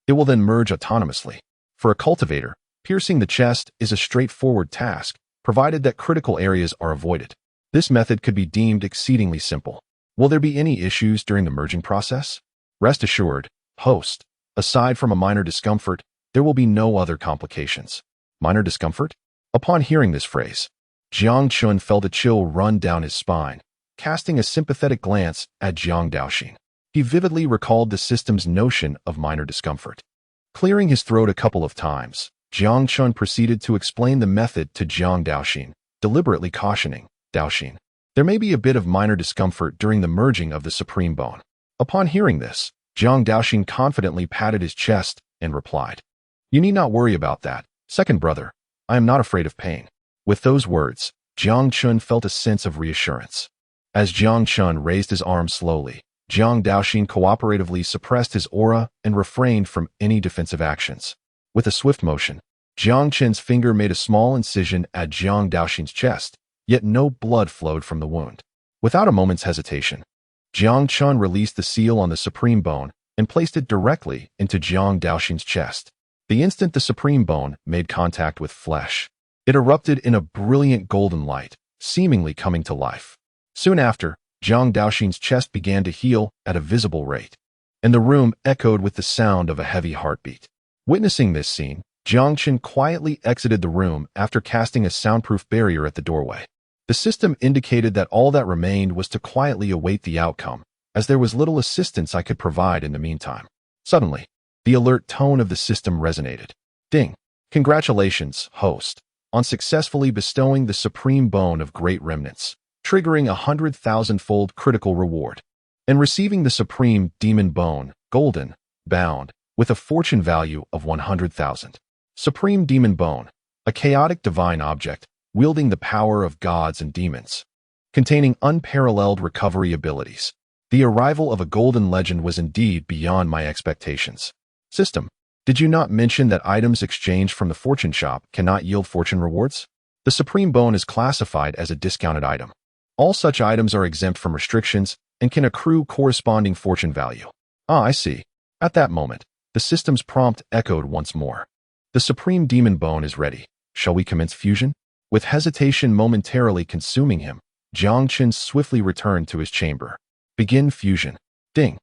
It will then merge autonomously. For a cultivator, piercing the chest is a straightforward task, provided that critical areas are avoided. This method could be deemed exceedingly simple. Will there be any issues during the merging process? Rest assured, host, aside from a minor discomfort, there will be no other complications. Minor discomfort? Upon hearing this phrase, Jiang Chen felt a chill run down his spine, casting a sympathetic glance at Jiang Daoxin. He vividly recalled the system's notion of minor discomfort. Clearing his throat a couple of times, Jiang Chen proceeded to explain the method to Jiang Daoxin, deliberately cautioning, "Daoxin, there may be a bit of minor discomfort during the merging of the supreme bone." Upon hearing this, Jiang Daoxin confidently patted his chest and replied, "You need not worry about that, second brother. I am not afraid of pain." With those words, Jiang Chen felt a sense of reassurance. As Jiang Chen raised his arm slowly, Jiang Daoxin cooperatively suppressed his aura and refrained from any defensive actions. With a swift motion, Jiang Chen's finger made a small incision at Jiang Daoxin's chest, yet no blood flowed from the wound. Without a moment's hesitation, Jiang Chen released the seal on the supreme bone and placed it directly into Jiang Daoxin's chest. The instant the supreme bone made contact with flesh, it erupted in a brilliant golden light, seemingly coming to life. Soon after, Jiang Daoxin's chest began to heal at a visible rate, and the room echoed with the sound of a heavy heartbeat. Witnessing this scene, Jiang Chen quietly exited the room after casting a soundproof barrier at the doorway. The system indicated that all that remained was to quietly await the outcome, as there was little assistance I could provide in the meantime. Suddenly, the alert tone of the system resonated. Ding! Congratulations, host, on successfully bestowing the supreme bone of great remnants, triggering 100,000-fold critical reward, and receiving the supreme demon bone, golden, bound, with a fortune value of 100,000. Supreme demon bone, a chaotic divine object, wielding the power of gods and demons, containing unparalleled recovery abilities. The arrival of a golden legend was indeed beyond my expectations. System, did you not mention that items exchanged from the fortune shop cannot yield fortune rewards? The supreme bone is classified as a discounted item. All such items are exempt from restrictions and can accrue corresponding fortune value. Ah, I see. At that moment, the system's prompt echoed once more. The supreme demon bone is ready. Shall we commence fusion? With hesitation momentarily consuming him, Jiang Chen swiftly returned to his chamber. Begin fusion. Ding!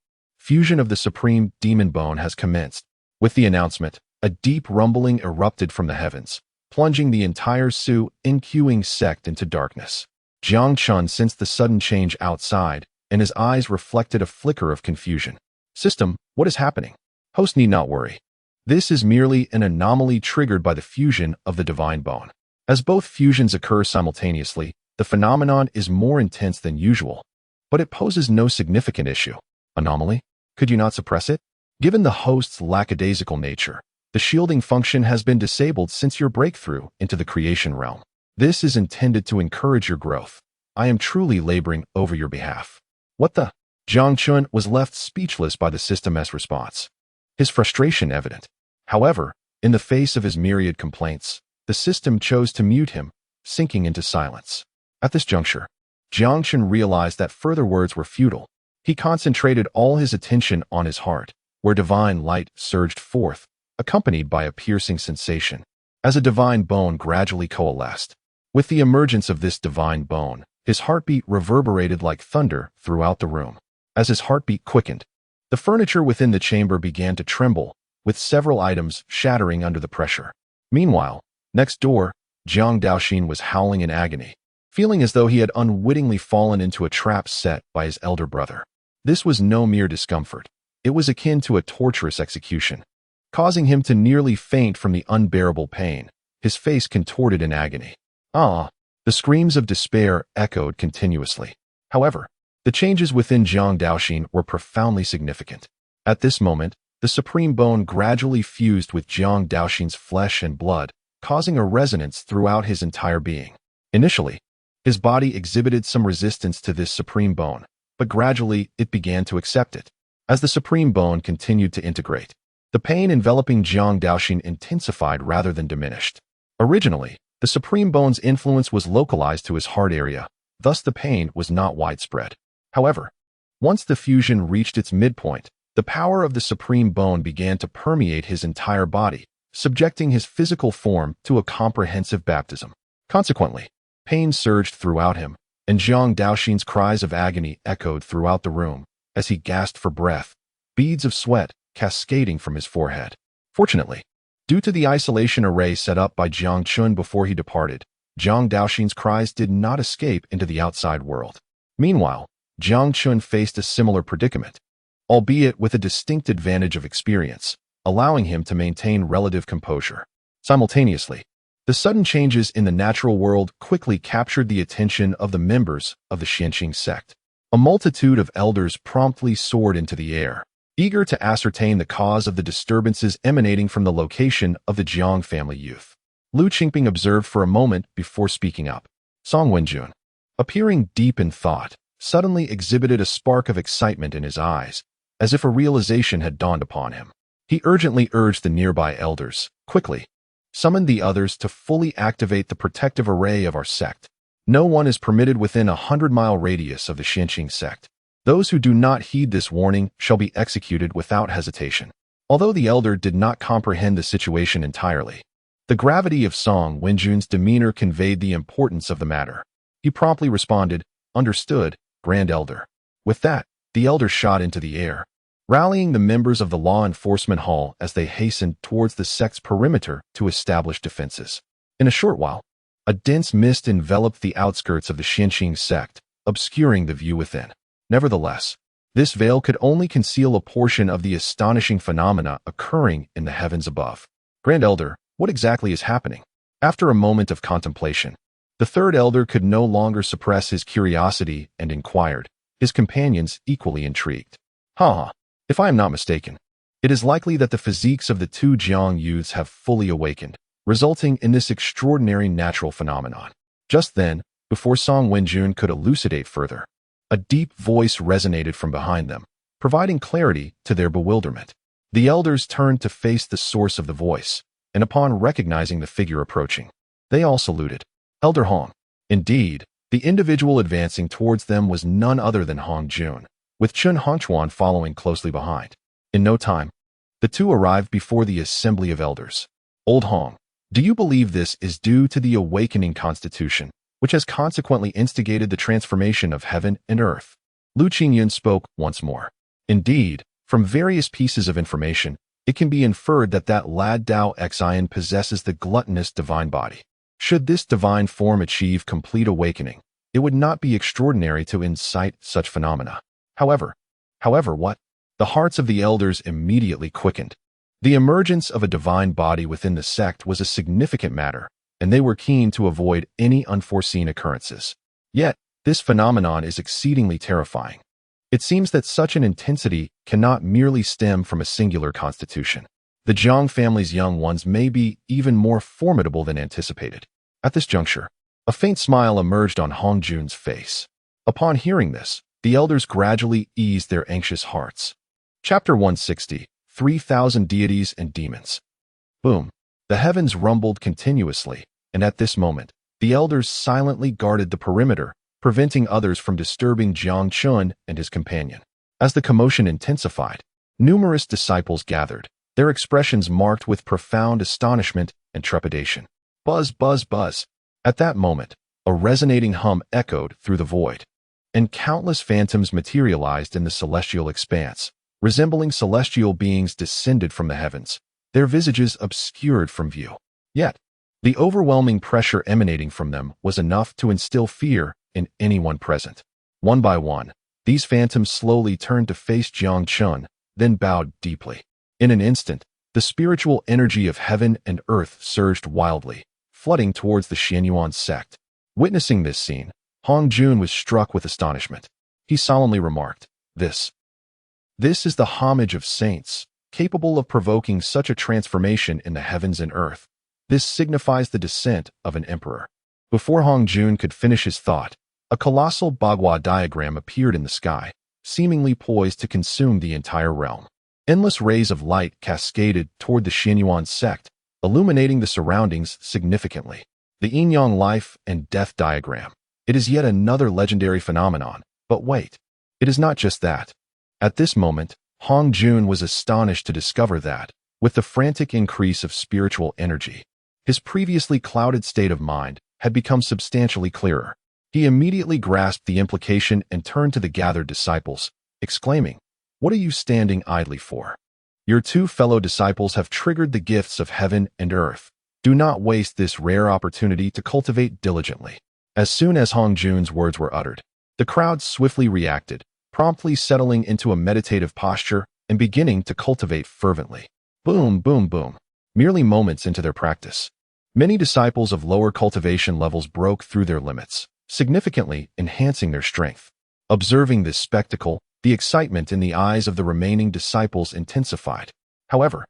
Fusion of the supreme demon bone has commenced. With the announcement, a deep rumbling erupted from the heavens, plunging the entire Su-Inquing sect into darkness. Jiang Chen sensed the sudden change outside, and his eyes reflected a flicker of confusion. System, what is happening? Host need not worry. This is merely an anomaly triggered by the fusion of the divine bone. As both fusions occur simultaneously, the phenomenon is more intense than usual, but it poses no significant issue. Anomaly? Could you not suppress it? Given the host's lackadaisical nature, the shielding function has been disabled since your breakthrough into the creation realm. This is intended to encourage your growth. I am truly laboring over your behalf. What the? Jiang Chen was left speechless by the system's response, his frustration evident. However, in the face of his myriad complaints, the system chose to mute him, sinking into silence. At this juncture, Jiang Chen realized that further words were futile. He concentrated all his attention on his heart, where divine light surged forth, accompanied by a piercing sensation, as a divine bone gradually coalesced. With the emergence of this divine bone, his heartbeat reverberated like thunder throughout the room. As his heartbeat quickened, the furniture within the chamber began to tremble, with several items shattering under the pressure. Meanwhile, next door, Jiang Daoxin was howling in agony, feeling as though he had unwittingly fallen into a trap set by his elder brother. This was no mere discomfort. It was akin to a torturous execution, causing him to nearly faint from the unbearable pain, his face contorted in agony. Ah! The screams of despair echoed continuously. However, the changes within Jiang Daoxin were profoundly significant. At this moment, the supreme bone gradually fused with Jiang Daoxin's flesh and blood, causing a resonance throughout his entire being. Initially, his body exhibited some resistance to this supreme bone, but gradually it began to accept it. As the supreme bone continued to integrate, the pain enveloping Jiang Daoxin intensified rather than diminished. Originally, the supreme bone's influence was localized to his heart area, thus the pain was not widespread. However, once the fusion reached its midpoint, the power of the supreme bone began to permeate his entire body, subjecting his physical form to a comprehensive baptism. Consequently, pain surged throughout him, and Jiang Daoxin's cries of agony echoed throughout the room as he gasped for breath, beads of sweat cascading from his forehead. Fortunately, due to the isolation array set up by Jiang Chen before he departed, Jiang Daoxin's cries did not escape into the outside world. Meanwhile, Jiang Chen faced a similar predicament, albeit with a distinct advantage of experience, allowing him to maintain relative composure. Simultaneously, the sudden changes in the natural world quickly captured the attention of the members of the Tianxiang sect. A multitude of elders promptly soared into the air, eager to ascertain the cause of the disturbances emanating from the location of the Jiang family youth. Lu Qingping observed for a moment before speaking up. Song Wenjun, appearing deep in thought, suddenly exhibited a spark of excitement in his eyes, as if a realization had dawned upon him. He urgently urged the nearby elders, quickly, summon the others to fully activate the protective array of our sect. No one is permitted within a 100-mile radius of the Tianxiang sect. Those who do not heed this warning shall be executed without hesitation. Although the elder did not comprehend the situation entirely, the gravity of Song Wenjun's demeanor conveyed the importance of the matter. He promptly responded, "Understood, Grand Elder." With that, the elder shot into the air, rallying the members of the law enforcement hall as they hastened towards the sect's perimeter to establish defenses. In a short while, a dense mist enveloped the outskirts of the Tianxiang sect, obscuring the view within. Nevertheless, this veil could only conceal a portion of the astonishing phenomena occurring in the heavens above. "Grand Elder, what exactly is happening?" After a moment of contemplation, the third elder could no longer suppress his curiosity and inquired, his companions equally intrigued. If I am not mistaken, it is likely that the physiques of the two Jiang youths have fully awakened, resulting in this extraordinary natural phenomenon." Just then, before Song Wenjun could elucidate further, a deep voice resonated from behind them, providing clarity to their bewilderment. The elders turned to face the source of the voice, and upon recognizing the figure approaching, they all saluted. Elder Hong. Indeed, the individual advancing towards them was none other than Hong Jun, with Chun Hongchuan following closely behind. In no time, the two arrived before the assembly of elders. "Old Hong, do you believe this is due to the awakening constitution, which has consequently instigated the transformation of heaven and earth?" Lu Qingyun spoke once more. "Indeed, from various pieces of information, it can be inferred that lad Daoxin possesses the gluttonous divine body. Should this divine form achieve complete awakening, it would not be extraordinary to incite such phenomena. However, what?" The hearts of the elders immediately quickened. The emergence of a divine body within the sect was a significant matter, and they were keen to avoid any unforeseen occurrences. Yet, this phenomenon is exceedingly terrifying. It seems that such an intensity cannot merely stem from a singular constitution. The Jiang family's young ones may be even more formidable than anticipated. At this juncture, a faint smile emerged on Hong Jun's face. Upon hearing this, the elders gradually eased their anxious hearts. Chapter 160, 3,000 Deities and Demons. Boom. The heavens rumbled continuously, and at this moment, the elders silently guarded the perimeter, preventing others from disturbing Jiang Chen and his companion. As the commotion intensified, numerous disciples gathered, their expressions marked with profound astonishment and trepidation. Buzz, buzz, buzz. At that moment, a resonating hum echoed through the void, and countless phantoms materialized in the celestial expanse, resembling celestial beings descended from the heavens, their visages obscured from view. Yet, the overwhelming pressure emanating from them was enough to instill fear in anyone present. One by one, these phantoms slowly turned to face Jiang Chen, then bowed deeply. In an instant, the spiritual energy of heaven and earth surged wildly, flooding towards the Xianyuan sect. Witnessing this scene, Hong Jun was struck with astonishment. He solemnly remarked, This is the homage of saints, capable of provoking such a transformation in the heavens and earth. This signifies the descent of an emperor." Before Hong Jun could finish his thought, a colossal Bagua diagram appeared in the sky, seemingly poised to consume the entire realm. Endless rays of light cascaded toward the Xianyuan sect, illuminating the surroundings significantly. The yin-yang life and death diagram. It is yet another legendary phenomenon, but wait, it is not just that. At this moment, Hong Jun was astonished to discover that, with the frantic increase of spiritual energy, his previously clouded state of mind had become substantially clearer. He immediately grasped the implication and turned to the gathered disciples, exclaiming, "What are you standing idly for? Your two fellow disciples have triggered the gifts of heaven and earth. Do not waste this rare opportunity to cultivate diligently." As soon as Hong Jun's words were uttered, the crowd swiftly reacted, promptly settling into a meditative posture and beginning to cultivate fervently. Boom, boom, boom. Merely moments into their practice, many disciples of lower cultivation levels broke through their limits, significantly enhancing their strength. Observing this spectacle, the excitement in the eyes of the remaining disciples intensified. However,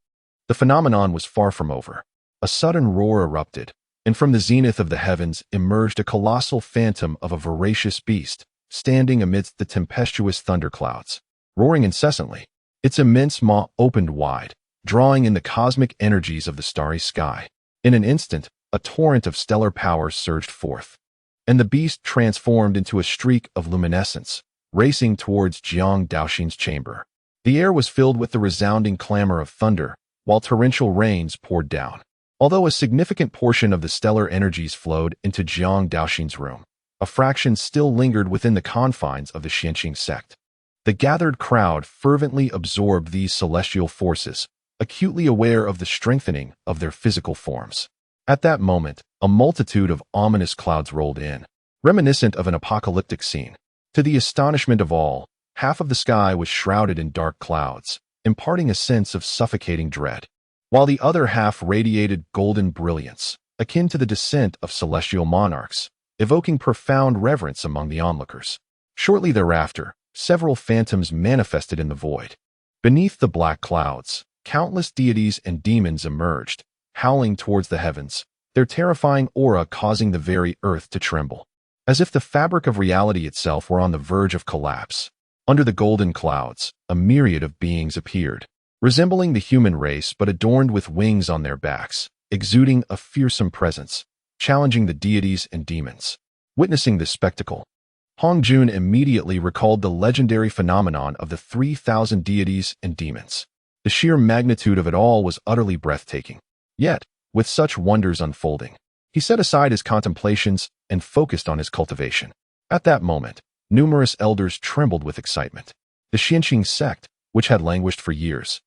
the phenomenon was far from over. A sudden roar erupted, and from the zenith of the heavens emerged a colossal phantom of a voracious beast, standing amidst the tempestuous thunderclouds. Roaring incessantly, its immense maw opened wide, drawing in the cosmic energies of the starry sky. In an instant, a torrent of stellar power surged forth, and the beast transformed into a streak of luminescence, racing towards Jiang Daoxin's chamber. The air was filled with the resounding clamor of thunder, while torrential rains poured down. Although a significant portion of the stellar energies flowed into Jiang Daoxin's room, a fraction still lingered within the confines of the Tianxiang sect. The gathered crowd fervently absorbed these celestial forces, acutely aware of the strengthening of their physical forms. At that moment, a multitude of ominous clouds rolled in, reminiscent of an apocalyptic scene. To the astonishment of all, half of the sky was shrouded in dark clouds, imparting a sense of suffocating dread, while the other half radiated golden brilliance, akin to the descent of celestial monarchs, evoking profound reverence among the onlookers. Shortly thereafter, several phantoms manifested in the void. Beneath the black clouds, countless deities and demons emerged, howling towards the heavens, their terrifying aura causing the very earth to tremble. As if the fabric of reality itself were on the verge of collapse. Under the golden clouds, a myriad of beings appeared, resembling the human race but adorned with wings on their backs, exuding a fearsome presence, challenging the deities and demons. Witnessing this spectacle, Hong Jun immediately recalled the legendary phenomenon of the 3,000 deities and demons. The sheer magnitude of it all was utterly breathtaking. Yet, with such wonders unfolding, he set aside his contemplations and focused on his cultivation. At that moment, numerous elders trembled with excitement. The Tianxiang sect, which had languished for years,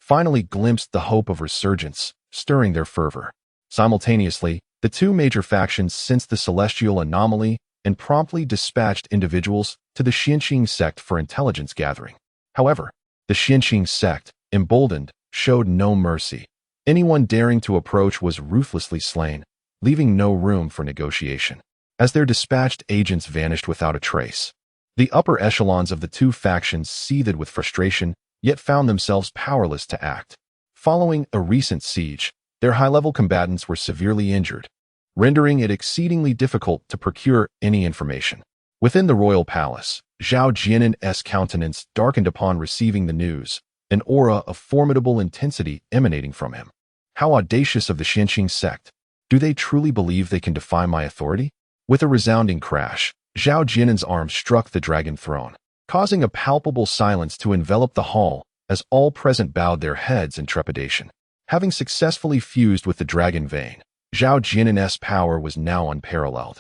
finally glimpsed the hope of resurgence, stirring their fervor. Simultaneously, the two major factions sensed the celestial anomaly and promptly dispatched individuals to the Tianxiang sect for intelligence gathering. However, the Tianxiang sect, emboldened, showed no mercy. Anyone daring to approach was ruthlessly slain, leaving no room for negotiation. As their dispatched agents vanished without a trace, the upper echelons of the two factions seethed with frustration, yet found themselves powerless to act. Following a recent siege, their high-level combatants were severely injured, rendering it exceedingly difficult to procure any information. Within the royal palace, Zhao Jianan's countenance darkened upon receiving the news, an aura of formidable intensity emanating from him. How audacious of the Tianxiang sect! Do they truly believe they can defy my authority? With a resounding crash, Zhao Jianan's arm struck the dragon throne, causing a palpable silence to envelop the hall as all present bowed their heads in trepidation. Having successfully fused with the dragon vein, Zhao Jianan's power was now unparalleled,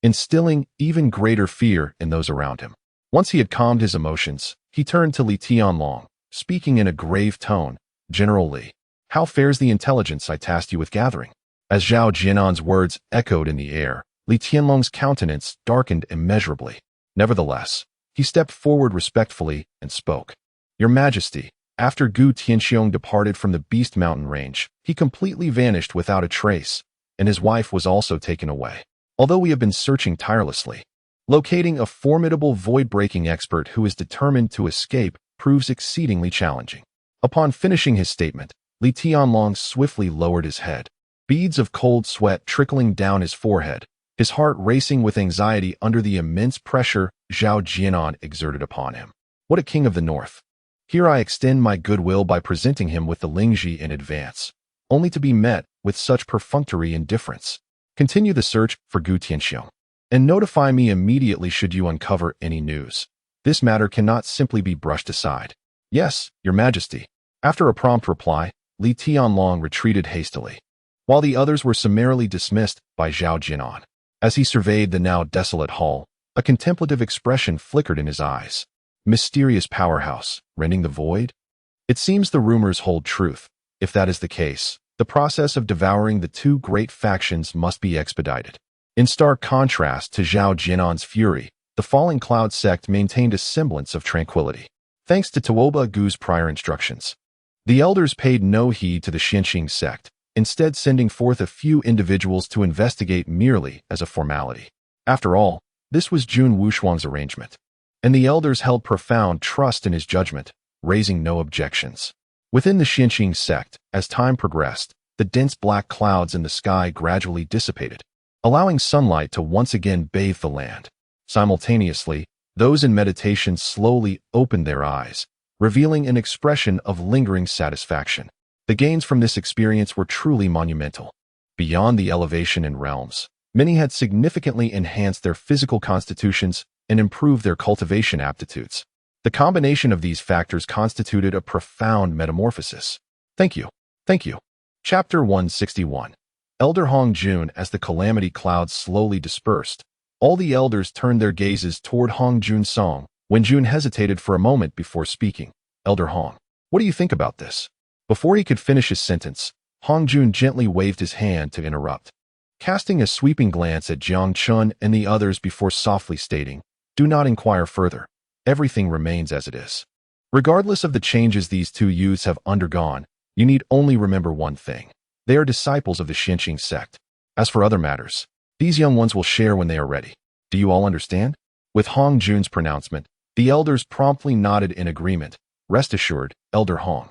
instilling even greater fear in those around him. Once he had calmed his emotions, he turned to Li Tianlong, speaking in a grave tone, "General Li, how fares the intelligence I tasked you with gathering?" As Zhao Jianan's words echoed in the air, Li Tianlong's countenance darkened immeasurably. Nevertheless, he stepped forward respectfully and spoke. "Your Majesty, after Gu Tianxiong departed from the Beast Mountain range, he completely vanished without a trace, and his wife was also taken away. Although we have been searching tirelessly, locating a formidable void-breaking expert who is determined to escape proves exceedingly challenging." Upon finishing his statement, Li Tianlong swiftly lowered his head, beads of cold sweat trickling down his forehead, his heart racing with anxiety under the immense pressure Zhao Jianan exerted upon him. What a king of the north! Here I extend my goodwill by presenting him with the Lingji in advance, only to be met with such perfunctory indifference. Continue the search for Gu Tianxiong, and notify me immediately should you uncover any news. This matter cannot simply be brushed aside. Yes, Your Majesty. After a prompt reply, Li Tianlong retreated hastily, while the others were summarily dismissed by Zhao Jianan. As he surveyed the now desolate hall, a contemplative expression flickered in his eyes. Mysterious powerhouse, rending the void? It seems the rumors hold truth. If that is the case, the process of devouring the two great factions must be expedited. In stark contrast to Zhao Jianan's fury, the Falling Cloud sect maintained a semblance of tranquility, thanks to Tuoba Gu's prior instructions. The elders paid no heed to the Tianxiang sect, instead sending forth a few individuals to investigate merely as a formality. After all, this was Jun Wushuang's arrangement, and the elders held profound trust in his judgment, raising no objections. Within the Tianxiang sect, as time progressed, the dense black clouds in the sky gradually dissipated, allowing sunlight to once again bathe the land. Simultaneously, those in meditation slowly opened their eyes, revealing an expression of lingering satisfaction. The gains from this experience were truly monumental. Beyond the elevation in realms, many had significantly enhanced their physical constitutions and improved their cultivation aptitudes. The combination of these factors constituted a profound metamorphosis. Thank you. Thank you. Chapter 161. Elder Hong Jun. As the calamity clouds slowly dispersed, all the elders turned their gazes toward Hong Jun's song. When Jun hesitated for a moment before speaking, Elder Hong, what do you think about this? Before he could finish his sentence, Hong Jun gently waved his hand to interrupt. Casting a sweeping glance at Jiang Chen and the others before softly stating, do not inquire further. Everything remains as it is. Regardless of the changes these two youths have undergone, you need only remember one thing. They are disciples of the Tianxiang sect. As for other matters, these young ones will share when they are ready. Do you all understand? With Hong Jun's pronouncement, the elders promptly nodded in agreement. Rest assured, Elder Hong.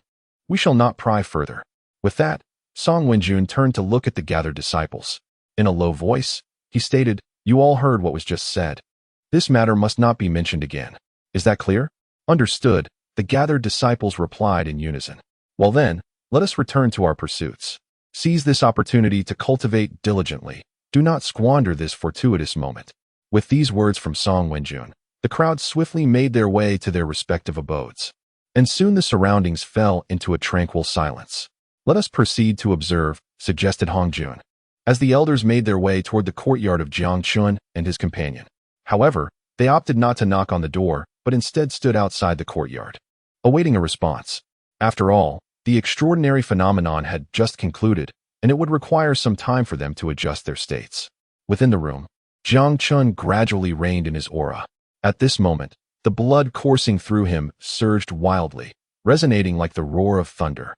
We shall not pry further. With that, Song Wenjun turned to look at the gathered disciples. In a low voice, he stated, you all heard what was just said. This matter must not be mentioned again. Is that clear? Understood, the gathered disciples replied in unison. Well then, let us return to our pursuits. Seize this opportunity to cultivate diligently. Do not squander this fortuitous moment. With these words from Song Wenjun, the crowd swiftly made their way to their respective abodes. And soon the surroundings fell into a tranquil silence. Let us proceed to observe, suggested Hong Jun, as the elders made their way toward the courtyard of Jiang Chen and his companion. However, they opted not to knock on the door, but instead stood outside the courtyard, awaiting a response. After all, the extraordinary phenomenon had just concluded, and it would require some time for them to adjust their states. Within the room, Jiang Chen gradually reigned in his aura. At this moment, the blood coursing through him surged wildly, resonating like the roar of thunder.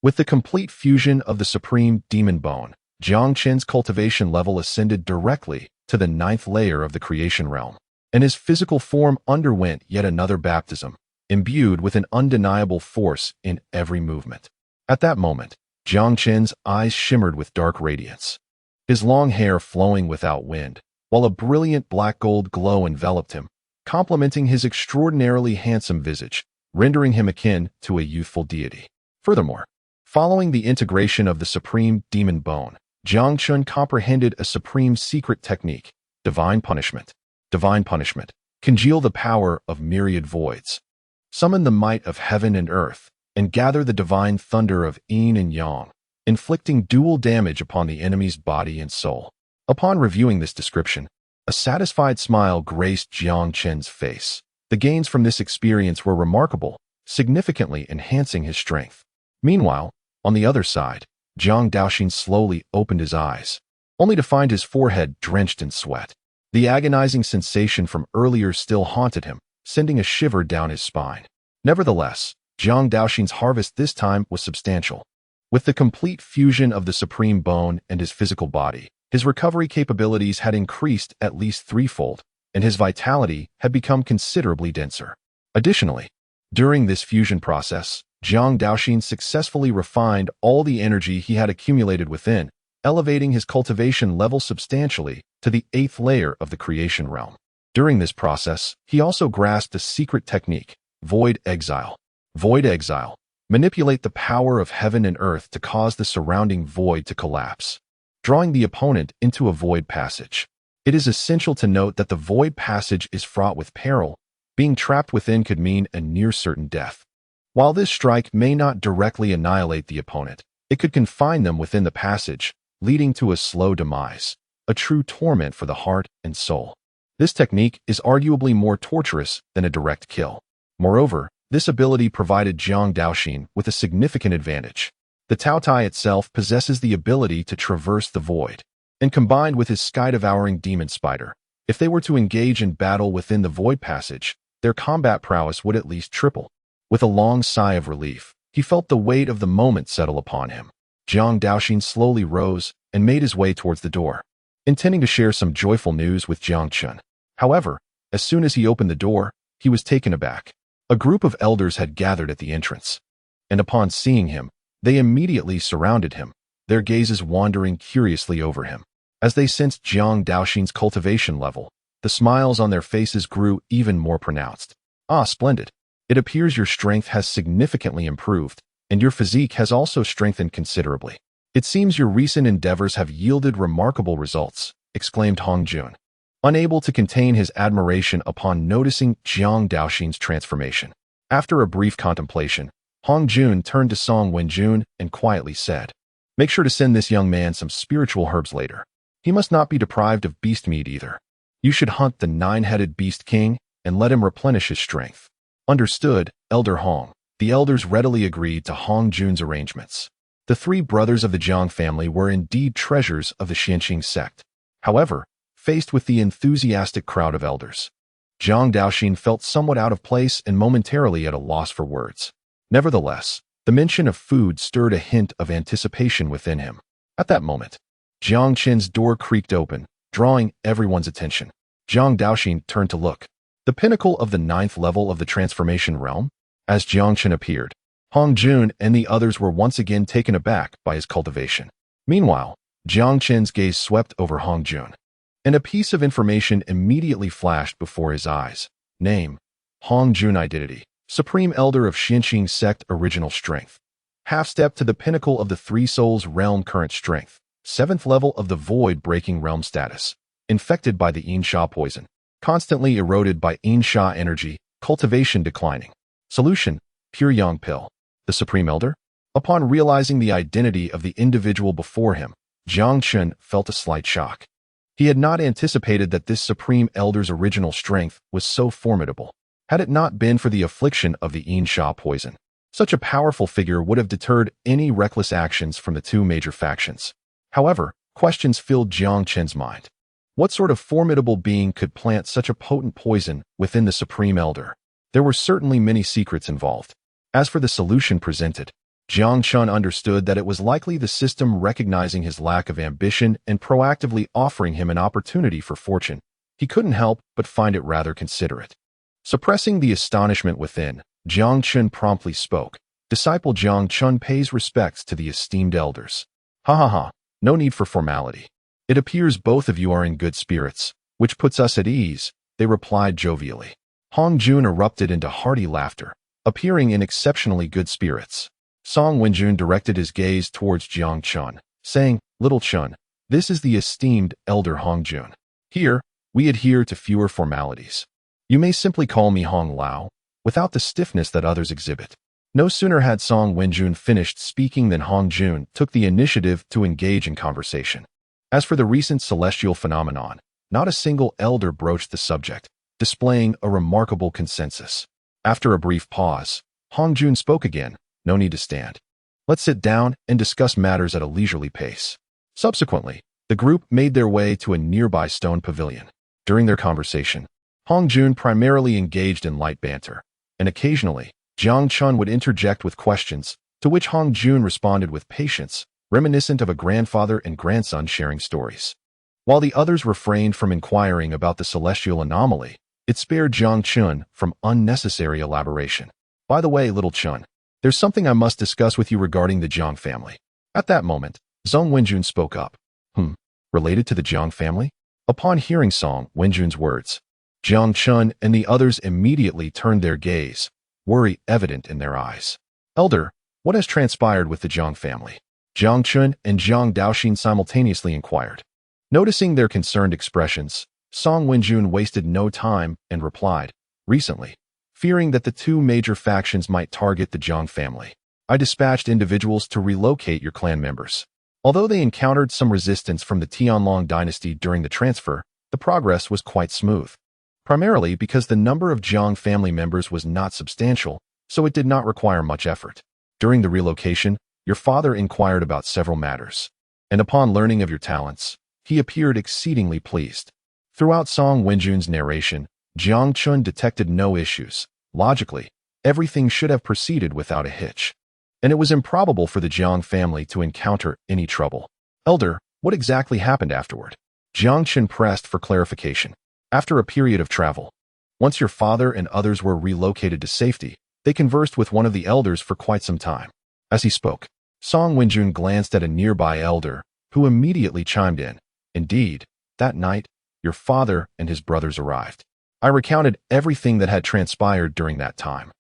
With the complete fusion of the supreme demon bone, Jiang Chen's cultivation level ascended directly to the 9th layer of the creation realm, and his physical form underwent yet another baptism, imbued with an undeniable force in every movement. At that moment, Jiang Chen's eyes shimmered with dark radiance, his long hair flowing without wind, while a brilliant black-gold glow enveloped him, complementing his extraordinarily handsome visage, rendering him akin to a youthful deity. Furthermore, following the integration of the supreme demon bone, Jiang Chen comprehended a supreme secret technique, divine punishment. Divine punishment. Congeal the power of myriad voids. Summon the might of heaven and earth, and gather the divine thunder of yin and yang, inflicting dual damage upon the enemy's body and soul. Upon reviewing this description, a satisfied smile graced Jiang Chen's face. The gains from this experience were remarkable, significantly enhancing his strength. Meanwhile, on the other side, Jiang Daoxin slowly opened his eyes, only to find his forehead drenched in sweat. The agonizing sensation from earlier still haunted him, sending a shiver down his spine. Nevertheless, Jiang Daoxin's harvest this time was substantial. With the complete fusion of the supreme bone and his physical body, his recovery capabilities had increased at least threefold, and his vitality had become considerably denser. Additionally, during this fusion process, Jiang Daoxin successfully refined all the energy he had accumulated within, elevating his cultivation level substantially to the 8th layer of the creation realm. During this process, he also grasped a secret technique, void exile. Void exile. Manipulate the power of heaven and earth to cause the surrounding void to collapse, drawing the opponent into a void passage. It is essential to note that the void passage is fraught with peril. Being trapped within could mean a near certain death. While this strike may not directly annihilate the opponent, it could confine them within the passage, leading to a slow demise, a true torment for the heart and soul. This technique is arguably more torturous than a direct kill. Moreover, this ability provided Jiang Daoxin with a significant advantage. The Taotie itself possesses the ability to traverse the void, and combined with his sky-devouring demon spider, if they were to engage in battle within the void passage, their combat prowess would at least triple. With a long sigh of relief, he felt the weight of the moment settle upon him. Jiang Daoxin slowly rose and made his way towards the door, intending to share some joyful news with Jiang Chen. However, as soon as he opened the door, he was taken aback. A group of elders had gathered at the entrance, and upon seeing him, they immediately surrounded him, their gazes wandering curiously over him. As they sensed Jiang Daoxin's cultivation level, the smiles on their faces grew even more pronounced. Ah, splendid. It appears your strength has significantly improved, and your physique has also strengthened considerably. It seems your recent endeavors have yielded remarkable results, exclaimed Hong Jun. unable to contain his admiration upon noticing Jiang Daoxin's transformation. After a brief contemplation, Hong Jun turned to Song Wenjun and quietly said, "Make sure to send this young man some spiritual herbs later. He must not be deprived of beast meat either. You should hunt the 9-headed beast king and let him replenish his strength." "Understood, Elder Hong." The elders readily agreed to Hong Jun's arrangements. The 3 brothers of the Jiang family were indeed treasures of the Xianqing sect. However, faced with the enthusiastic crowd of elders, Jiang Daoxin felt somewhat out of place and momentarily at a loss for words. Nevertheless, the mention of food stirred a hint of anticipation within him. At that moment, Jiang Chen's door creaked open, drawing everyone's attention. Jiang Daoxin turned to look. The pinnacle of the 9th level of the transformation realm? As Jiang Chen appeared, Hong Jun and the others were once again taken aback by his cultivation. Meanwhile, Jiang Chen's gaze swept over Hong Jun, and a piece of information immediately flashed before his eyes. Name: Hong Jun. Identity: Supreme Elder of Xianqing Sect. Original Strength: half step to the pinnacle of the 3 Souls Realm. Current Strength: 7th level of the Void Breaking Realm. Status: infected by the Yin Sha poison, constantly eroded by Yin Sha energy. Cultivation declining. Solution: Pure Yang Pill. The Supreme Elder? Upon realizing the identity of the individual before him, Jiang Chen felt a slight shock. He had not anticipated that this Supreme Elder's original strength was so formidable. Had it not been for the affliction of the Yin Sha poison, such a powerful figure would have deterred any reckless actions from the 2 major factions. However, questions filled Jiang Chen's mind. What sort of formidable being could plant such a potent poison within the Supreme Elder? There were certainly many secrets involved. As for the solution presented, Jiang Chen understood that it was likely the system recognizing his lack of ambition and proactively offering him an opportunity for fortune. He couldn't help but find it rather considerate. Suppressing the astonishment within, Jiang Chen promptly spoke. "Disciple Jiang Chen pays respects to the esteemed elders." "Ha ha ha, no need for formality. It appears both of you are in good spirits, which puts us at ease," they replied jovially. Hong Jun erupted into hearty laughter, appearing in exceptionally good spirits. Song Wenjun directed his gaze towards Jiang Chen, saying, "Little Chen, this is the esteemed Elder Hong Jun. Here, we adhere to fewer formalities. You may simply call me Hong Lao, without the stiffness that others exhibit." No sooner had Song Wenjun finished speaking than Hong Jun took the initiative to engage in conversation. As for the recent celestial phenomenon, not a single elder broached the subject, displaying a remarkable consensus. After a brief pause, Hong Jun spoke again. "No need to stand. Let's sit down and discuss matters at a leisurely pace." Subsequently, the group made their way to a nearby stone pavilion. During their conversation, Hong Jun primarily engaged in light banter, and occasionally, Jiang Chen would interject with questions, to which Hong Jun responded with patience, reminiscent of a grandfather and grandson sharing stories. While the others refrained from inquiring about the celestial anomaly, it spared Jiang Chen from unnecessary elaboration. "By the way, little Chen, there's something I must discuss with you regarding the Jiang family." At that moment, Song Wenjun spoke up. Related to the Jiang family?" Upon hearing Song Wenjun's words, Jiang Chen and the others immediately turned their gaze, worry evident in their eyes. "Elder, what has transpired with the Jiang family?" Jiang Chen and Jiang Daoxin simultaneously inquired. Noticing their concerned expressions, Song Wenjun wasted no time and replied, "Recently, fearing that the 2 major factions might target the Jiang family, I dispatched individuals to relocate your clan members. Although they encountered some resistance from the Tianlong dynasty during the transfer, the progress was quite smooth. Primarily because the number of Jiang family members was not substantial, so it did not require much effort. During the relocation, your father inquired about several matters, and upon learning of your talents, he appeared exceedingly pleased." Throughout Song Wenjun's narration, Jiang Chen detected no issues. Logically, everything should have proceeded without a hitch, and it was improbable for the Jiang family to encounter any trouble. "Elder, what exactly happened afterward?" Jiang Chen pressed for clarification. "After a period of travel, once your father and others were relocated to safety, they conversed with one of the elders for quite some time." As he spoke, Song Wenjun glanced at a nearby elder, who immediately chimed in. "Indeed, that night, your father and his brothers arrived. I recounted everything that had transpired during that time,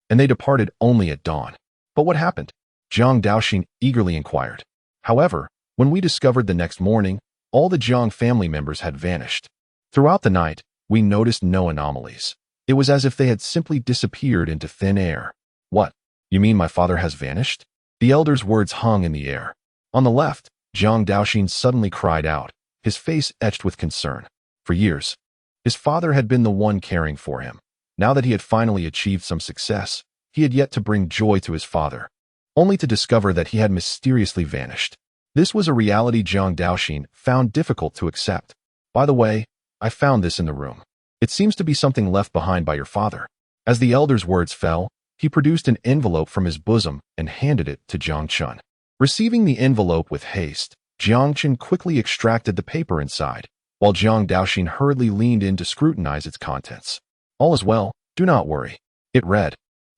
and they departed only at dawn." "But what happened?" Jiang Daoxin eagerly inquired. "However, when we discovered the next morning, all the Jiang family members had vanished. Throughout the night, we noticed no anomalies. It was as if they had simply disappeared into thin air. What? You mean my father has vanished? The elder's words hung in the air. On the left, Jiang Daoxin suddenly cried out, his face etched with concern. For years, his father had been the one caring for him. Now that he had finally achieved some success, he had yet to bring joy to his father, only to discover that he had mysteriously vanished. This was a reality Jiang Daoxin found difficult to accept. By the way, I found this in the room. It seems to be something left behind by your father. As the elder's words fell, he produced an envelope from his bosom and handed it to Jiang Chen. Receiving the envelope with haste, Jiang Chen quickly extracted the paper inside, while Jiang Daoxin hurriedly leaned in to scrutinize its contents. All is well, do not worry. It read,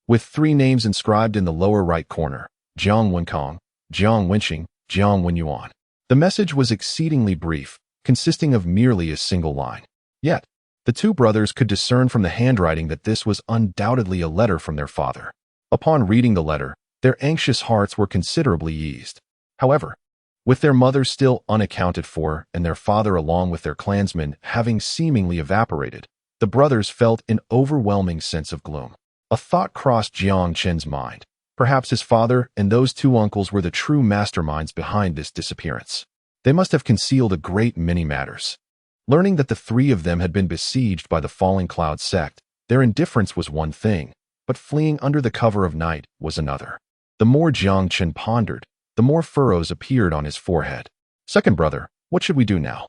with 3 names inscribed in the lower right corner, Jiang Wenkong, Jiang Wenqing, Jiang Wenyuan. The message was exceedingly brief, consisting of merely a single line. Yet, the 2 brothers could discern from the handwriting that this was undoubtedly a letter from their father. Upon reading the letter, their anxious hearts were considerably eased. However, with their mother still unaccounted for and their father along with their clansmen having seemingly evaporated, the brothers felt an overwhelming sense of gloom. A thought crossed Jiang Chen's mind. Perhaps his father and those 2 uncles were the true masterminds behind this disappearance. They must have concealed a great many matters. Learning that the 3 of them had been besieged by the Falling Cloud sect, their indifference was one thing, but fleeing under the cover of night was another. The more Jiang Chen pondered, the more furrows appeared on his forehead. Second brother, what should we do now?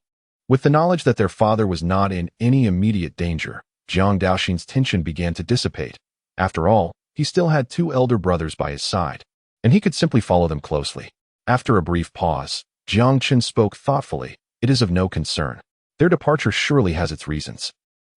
With the knowledge that their father was not in any immediate danger, Jiang Daoxin's tension began to dissipate. After all, he still had 2 elder brothers by his side, and he could simply follow them closely. After a brief pause, Jiang Chen spoke thoughtfully. It is of no concern. Their departure surely has its reasons.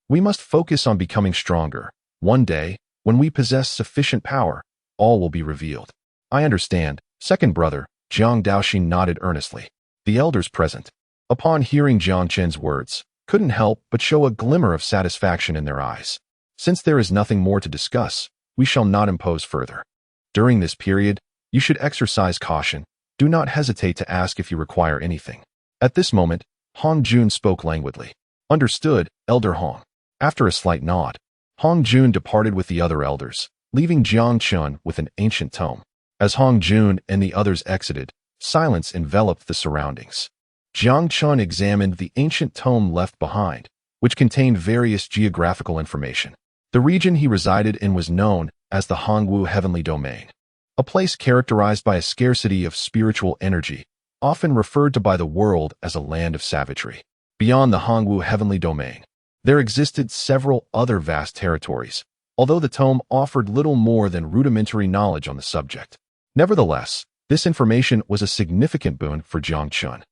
We must focus on becoming stronger. One day, when we possess sufficient power, all will be revealed. I understand. Second brother, Jiang Daoxin nodded earnestly. The elders present, upon hearing Jiang Chen's words, couldn't help but show a glimmer of satisfaction in their eyes. Since there is nothing more to discuss, we shall not impose further. During this period, you should exercise caution. Do not hesitate to ask if you require anything. At this moment, Hong Jun spoke languidly. Understood, Elder Hong. After a slight nod, Hong Jun departed with the other elders, leaving Jiang Chen with an ancient tome. As Hong Jun and the others exited, silence enveloped the surroundings. Jiang Chen examined the ancient tome left behind, which contained various geographical information. The region he resided in was known as the Hongwu Heavenly Domain, a place characterized by a scarcity of spiritual energy, often referred to by the world as a land of savagery. Beyond the Hongwu Heavenly Domain, there existed several other vast territories, although the tome offered little more than rudimentary knowledge on the subject. Nevertheless, this information was a significant boon for Jiang Chen,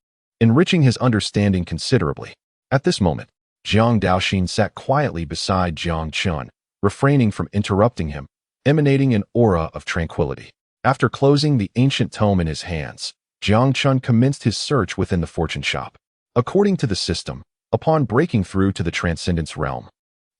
enriching his understanding considerably. At this moment, Jiang Daoxin sat quietly beside Jiang Chen, refraining from interrupting him, emanating an aura of tranquility. After closing the ancient tome in his hands, Jiang Chen commenced his search within the fortune shop. According to the system, upon breaking through to the Transcendence realm,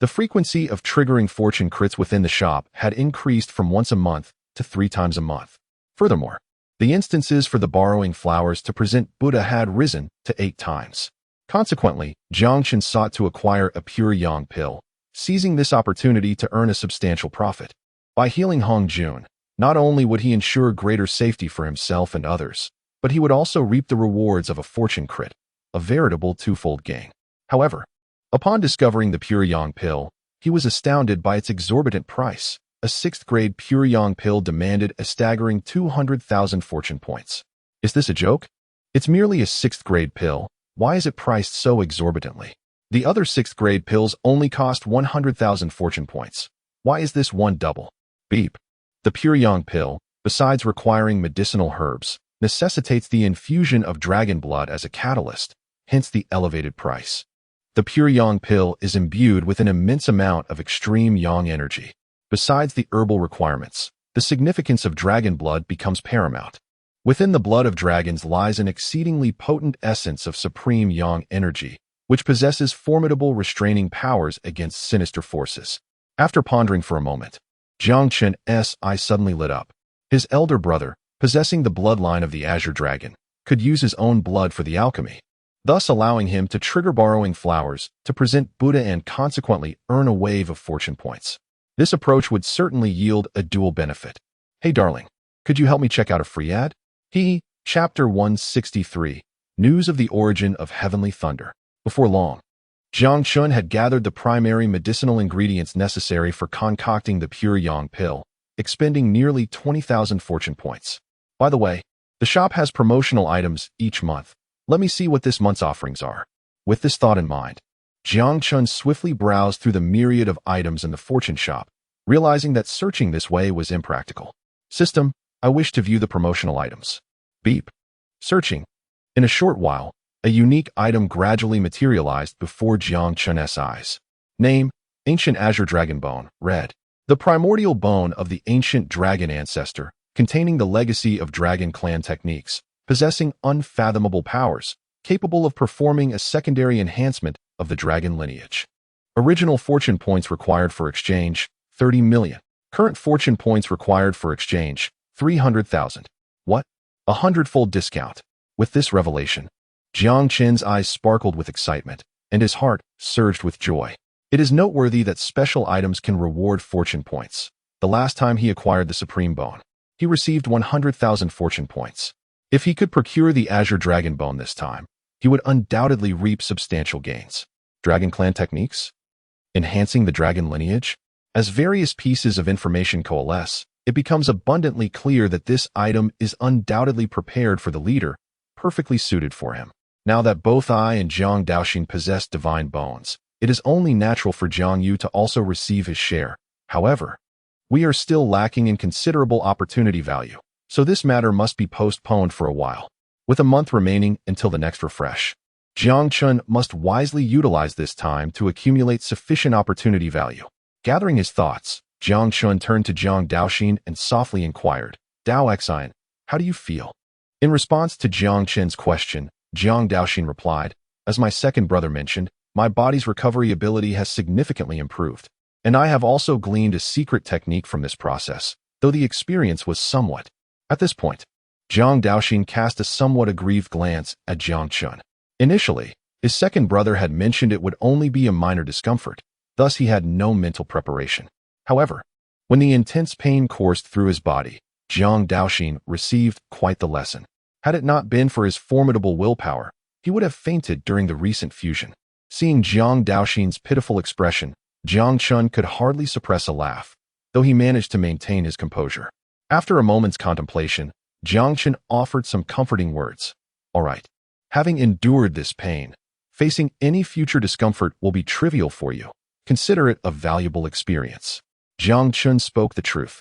the frequency of triggering fortune crits within the shop had increased from once a month to 3 times a month. Furthermore, the instances for the borrowing flowers to present Buddha had risen to 8 times. Consequently, Jiang Chen sought to acquire a pure yang pill, seizing this opportunity to earn a substantial profit. By healing Hong Jun, not only would he ensure greater safety for himself and others, but he would also reap the rewards of a fortune crit, a veritable twofold gain. However, upon discovering the pure yang pill, he was astounded by its exorbitant price. A 6th-grade pure yang pill demanded a staggering 200,000 fortune points. Is this a joke? It's merely a 6th-grade pill. Why is it priced so exorbitantly? The other 6th-grade pills only cost 100,000 fortune points. Why is this one double? Beep. The pure yang pill, besides requiring medicinal herbs, necessitates the infusion of dragon blood as a catalyst, hence the elevated price. The pure yang pill is imbued with an immense amount of extreme yang energy. Besides the herbal requirements, the significance of dragon blood becomes paramount. Within the blood of dragons lies an exceedingly potent essence of supreme yang energy, which possesses formidable restraining powers against sinister forces. After pondering for a moment, Jiang Chen's eye suddenly lit up. His elder brother, possessing the bloodline of the Azure Dragon, could use his own blood for the alchemy. thus allowing him to trigger borrowing flowers to present Buddha and consequently earn a wave of fortune points. This approach would certainly yield a dual benefit. Hey darling, could you help me check out a free ad? Chapter 163, News of the Origin of Heavenly Thunder. Before long, Jiang Chen had gathered the primary medicinal ingredients necessary for concocting the pure yang pill, expending nearly 20,000 fortune points. By the way, the shop has promotional items each month. Let me see what this month's offerings are. With this thought in mind, Jiang Chen swiftly browsed through the myriad of items in the fortune shop, realizing that searching this way was impractical. System, I wish to view the promotional items. Beep. Searching. In a short while, a unique item gradually materialized before Jiang Chen's eyes. Name, Ancient Azure Dragon Bone, red. The primordial bone of the ancient dragon ancestor, containing the legacy of dragon clan techniques, possessing unfathomable powers, capable of performing a secondary enhancement of the dragon lineage. Original fortune points required for exchange, 30 million. Current fortune points required for exchange, 300,000. What? 100-fold discount. With this revelation, Jiang Chen's eyes sparkled with excitement, and his heart surged with joy. It is noteworthy that special items can reward fortune points. The last time he acquired the Supreme Bone, he received 100,000 fortune points. If he could procure the Azure Dragon Bone this time, he would undoubtedly reap substantial gains. Dragon Clan techniques? Enhancing the dragon lineage? As various pieces of information coalesce, it becomes abundantly clear that this item is undoubtedly prepared for the leader, perfectly suited for him. Now that both I and Jiang Daoxin possess divine bones, it is only natural for Jiang Yu to also receive his share. However, we are still lacking in considerable opportunity value, so this matter must be postponed for a while. With a month remaining until the next refresh, Jiang Chen must wisely utilize this time to accumulate sufficient opportunity value. Gathering his thoughts, Jiang Chen turned to Jiang Daoxin and softly inquired, Daoxin, how do you feel? In response to Jiang Chen's question, Jiang Daoxin replied, as my second brother mentioned, my body's recovery ability has significantly improved, and I have also gleaned a secret technique from this process, though the experience was somewhat. At this point, Jiang Daoxin cast a somewhat aggrieved glance at Jiang Chen. Initially, his second brother had mentioned it would only be a minor discomfort, thus he had no mental preparation. However, when the intense pain coursed through his body, Jiang Daoxin received quite the lesson. Had it not been for his formidable willpower, he would have fainted during the recent fusion. Seeing Jiang Daoxin's pitiful expression, Jiang Chen could hardly suppress a laugh, though he managed to maintain his composure. After a moment's contemplation, Jiang Chen offered some comforting words. All right, having endured this pain, facing any future discomfort will be trivial for you. Consider it a valuable experience. Jiang Chen spoke the truth.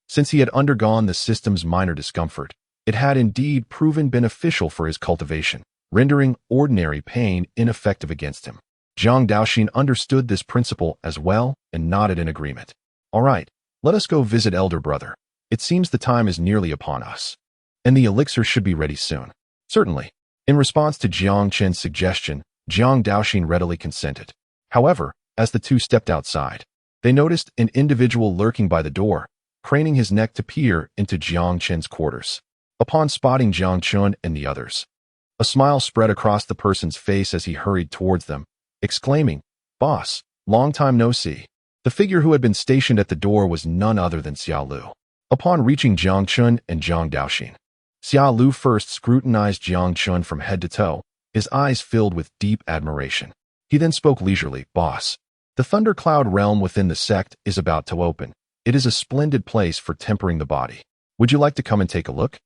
Since he had undergone the system's minor discomfort, it had indeed proven beneficial for his cultivation, rendering ordinary pain ineffective against him. Jiang Daoxin understood this principle as well and nodded in agreement. All right, let us go visit elder brother. It seems the time is nearly upon us, and the elixir should be ready soon. Certainly. In response to Jiang Chen's suggestion, Jiang Daoxin readily consented. However, as the two stepped outside, they noticed an individual lurking by the door, craning his neck to peer into Jiang Chen's quarters. Upon spotting Jiang Chen and the others, a smile spread across the person's face as he hurried towards them, exclaiming, Boss, long time no see. The figure who had been stationed at the door was none other than Xia Lu. Upon reaching Jiang Chen and Jiang Daoxin, Xia Lu first scrutinized Jiang Chen from head to toe, his eyes filled with deep admiration. He then spoke leisurely, Boss, the thundercloud realm within the sect is about to open. It is a splendid place for tempering the body. Would you like to come and take a look?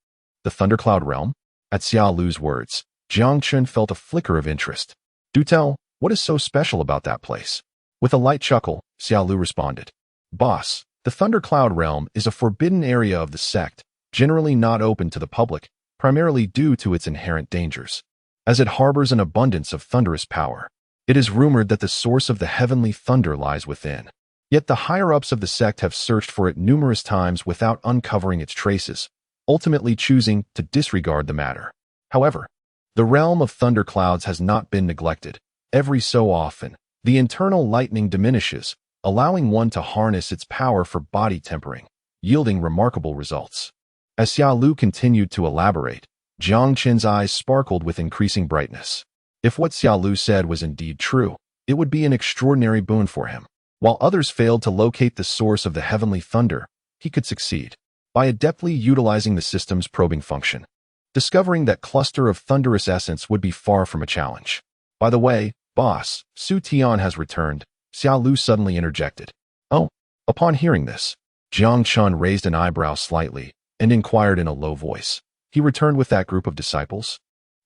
The thundercloud realm? At Xia Lu's words, Jiang Chen felt a flicker of interest. Do tell, what is so special about that place? With a light chuckle, Xia Lu responded, Boss, the thundercloud realm is a forbidden area of the sect, generally not open to the public, primarily due to its inherent dangers. As it harbors an abundance of thunderous power, it is rumored that the source of the heavenly thunder lies within. Yet the higher-ups of the sect have searched for it numerous times without uncovering its traces, ultimately choosing to disregard the matter. However, the realm of thunderclouds has not been neglected. Every so often, the internal lightning diminishes, allowing one to harness its power for body tempering, yielding remarkable results. As Xia Lu continued to elaborate, Jiang Chen's eyes sparkled with increasing brightness. If what Xiaolu said was indeed true, it would be an extraordinary boon for him. While others failed to locate the source of the heavenly thunder, he could succeed by adeptly utilizing the system's probing function. Discovering that cluster of thunderous essence would be far from a challenge. By the way, boss, Su Tian has returned, Xiaolu suddenly interjected. Oh. Upon hearing this, Jiang Chen raised an eyebrow slightly and inquired in a low voice. He returned with that group of disciples?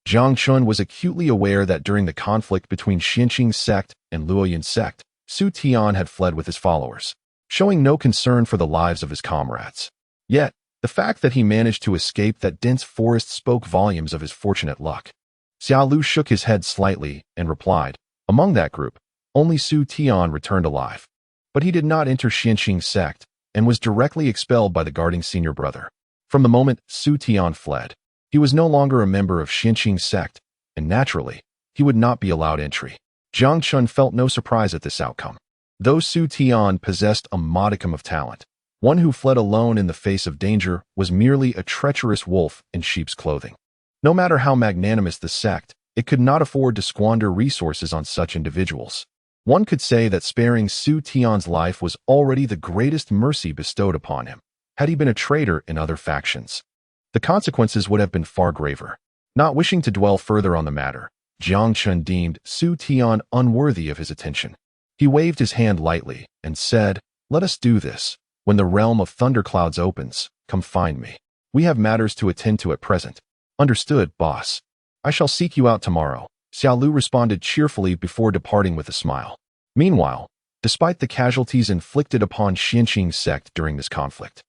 Jiang Chen was acutely aware that during the conflict between Tianxiang sect and Luoyan sect, Su Tian had fled with his followers, showing no concern for the lives of his comrades. Yet, the fact that he managed to escape that dense forest spoke volumes of his fortunate luck. Xiaolu shook his head slightly and replied, among that group, only Su Tian returned alive. But he did not enter Tianxiang sect and was directly expelled by the guarding senior brother. From the moment Su Tian fled, he was no longer a member of Tianxiang sect, and naturally, he would not be allowed entry. Jiang Chen felt no surprise at this outcome. Though Su Tian possessed a modicum of talent, one who fled alone in the face of danger was merely a treacherous wolf in sheep's clothing. No matter how magnanimous the sect, it could not afford to squander resources on such individuals. One could say that sparing Su Tian's life was already the greatest mercy bestowed upon him, had he been a traitor in other factions. The consequences would have been far graver. Not wishing to dwell further on the matter, Jiang Chen deemed Su Tian unworthy of his attention. He waved his hand lightly and said, let us do this. When the realm of thunderclouds opens, come find me. We have matters to attend to at present. Understood, boss. I shall seek you out tomorrow, Xiaolu responded cheerfully before departing with a smile. Meanwhile, despite the casualties inflicted upon Tianxiang sect during this conflict,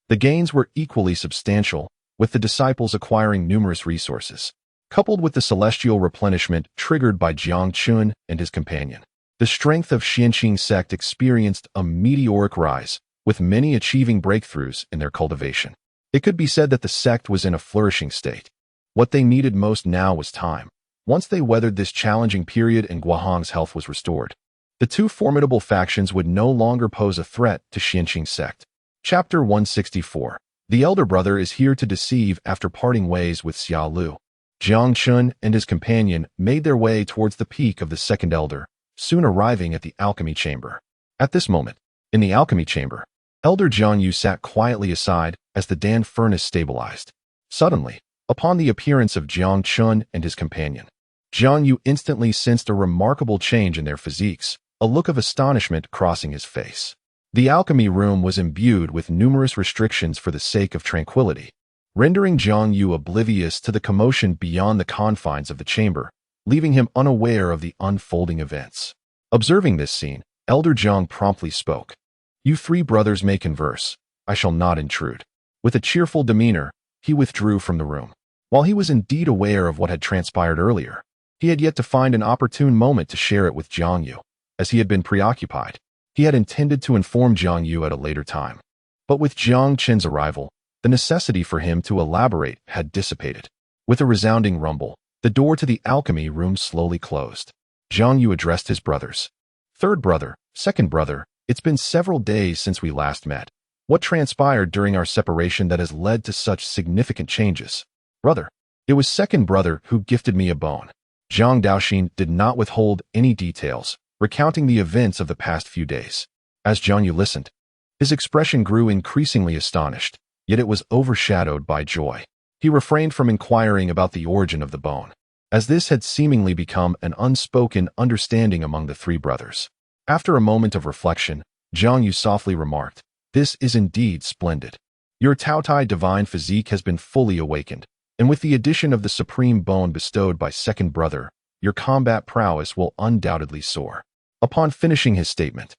the gains were equally substantial, with the disciples acquiring numerous resources. Coupled with the celestial replenishment triggered by Jiang Chen and his companion, the strength of Tianxiang sect experienced a meteoric rise, with many achieving breakthroughs in their cultivation. It could be said that the sect was in a flourishing state. What they needed most now was time. Once they weathered this challenging period and Guohang's health was restored, the two formidable factions would no longer pose a threat to Tianxiang sect. Chapter 164. The elder brother is here to deceive after parting ways with Xiaolu. Jiang Chen and his companion made their way towards the peak of the second elder, soon arriving at the alchemy chamber. At this moment, in the alchemy chamber, Elder Jiang Yu sat quietly aside as the Dan furnace stabilized. Suddenly, upon the appearance of Jiang Chen and his companion, Jiang Yu instantly sensed a remarkable change in their physiques, a look of astonishment crossing his face. The alchemy room was imbued with numerous restrictions for the sake of tranquility, rendering Jiang Yu oblivious to the commotion beyond the confines of the chamber, leaving him unaware of the unfolding events. Observing this scene, Elder Jiang promptly spoke. You three brothers may converse. I shall not intrude. With a cheerful demeanor, he withdrew from the room. While he was indeed aware of what had transpired earlier, he had yet to find an opportune moment to share it with Jiang Yu. As he had been preoccupied, he had intended to inform Jiang Yu at a later time. But with Jiang Chen's arrival, the necessity for him to elaborate had dissipated. With a resounding rumble, the door to the alchemy room slowly closed. Jiang Yu addressed his brothers. Third brother, second brother, it's been several days since we last met. What transpired during our separation that has led to such significant changes? Brother, it was second brother who gifted me a bone. Jiang Daoxin did not withhold any details, recounting the events of the past few days. As Jiang Yu listened, his expression grew increasingly astonished, yet it was overshadowed by joy. He refrained from inquiring about the origin of the bone, as this had seemingly become an unspoken understanding among the three brothers. After a moment of reflection, Jiang Yu softly remarked, this is indeed splendid. Your Taotie Divine physique has been fully awakened, and with the addition of the supreme bone bestowed by second brother, your combat prowess will undoubtedly soar. Upon finishing his statement,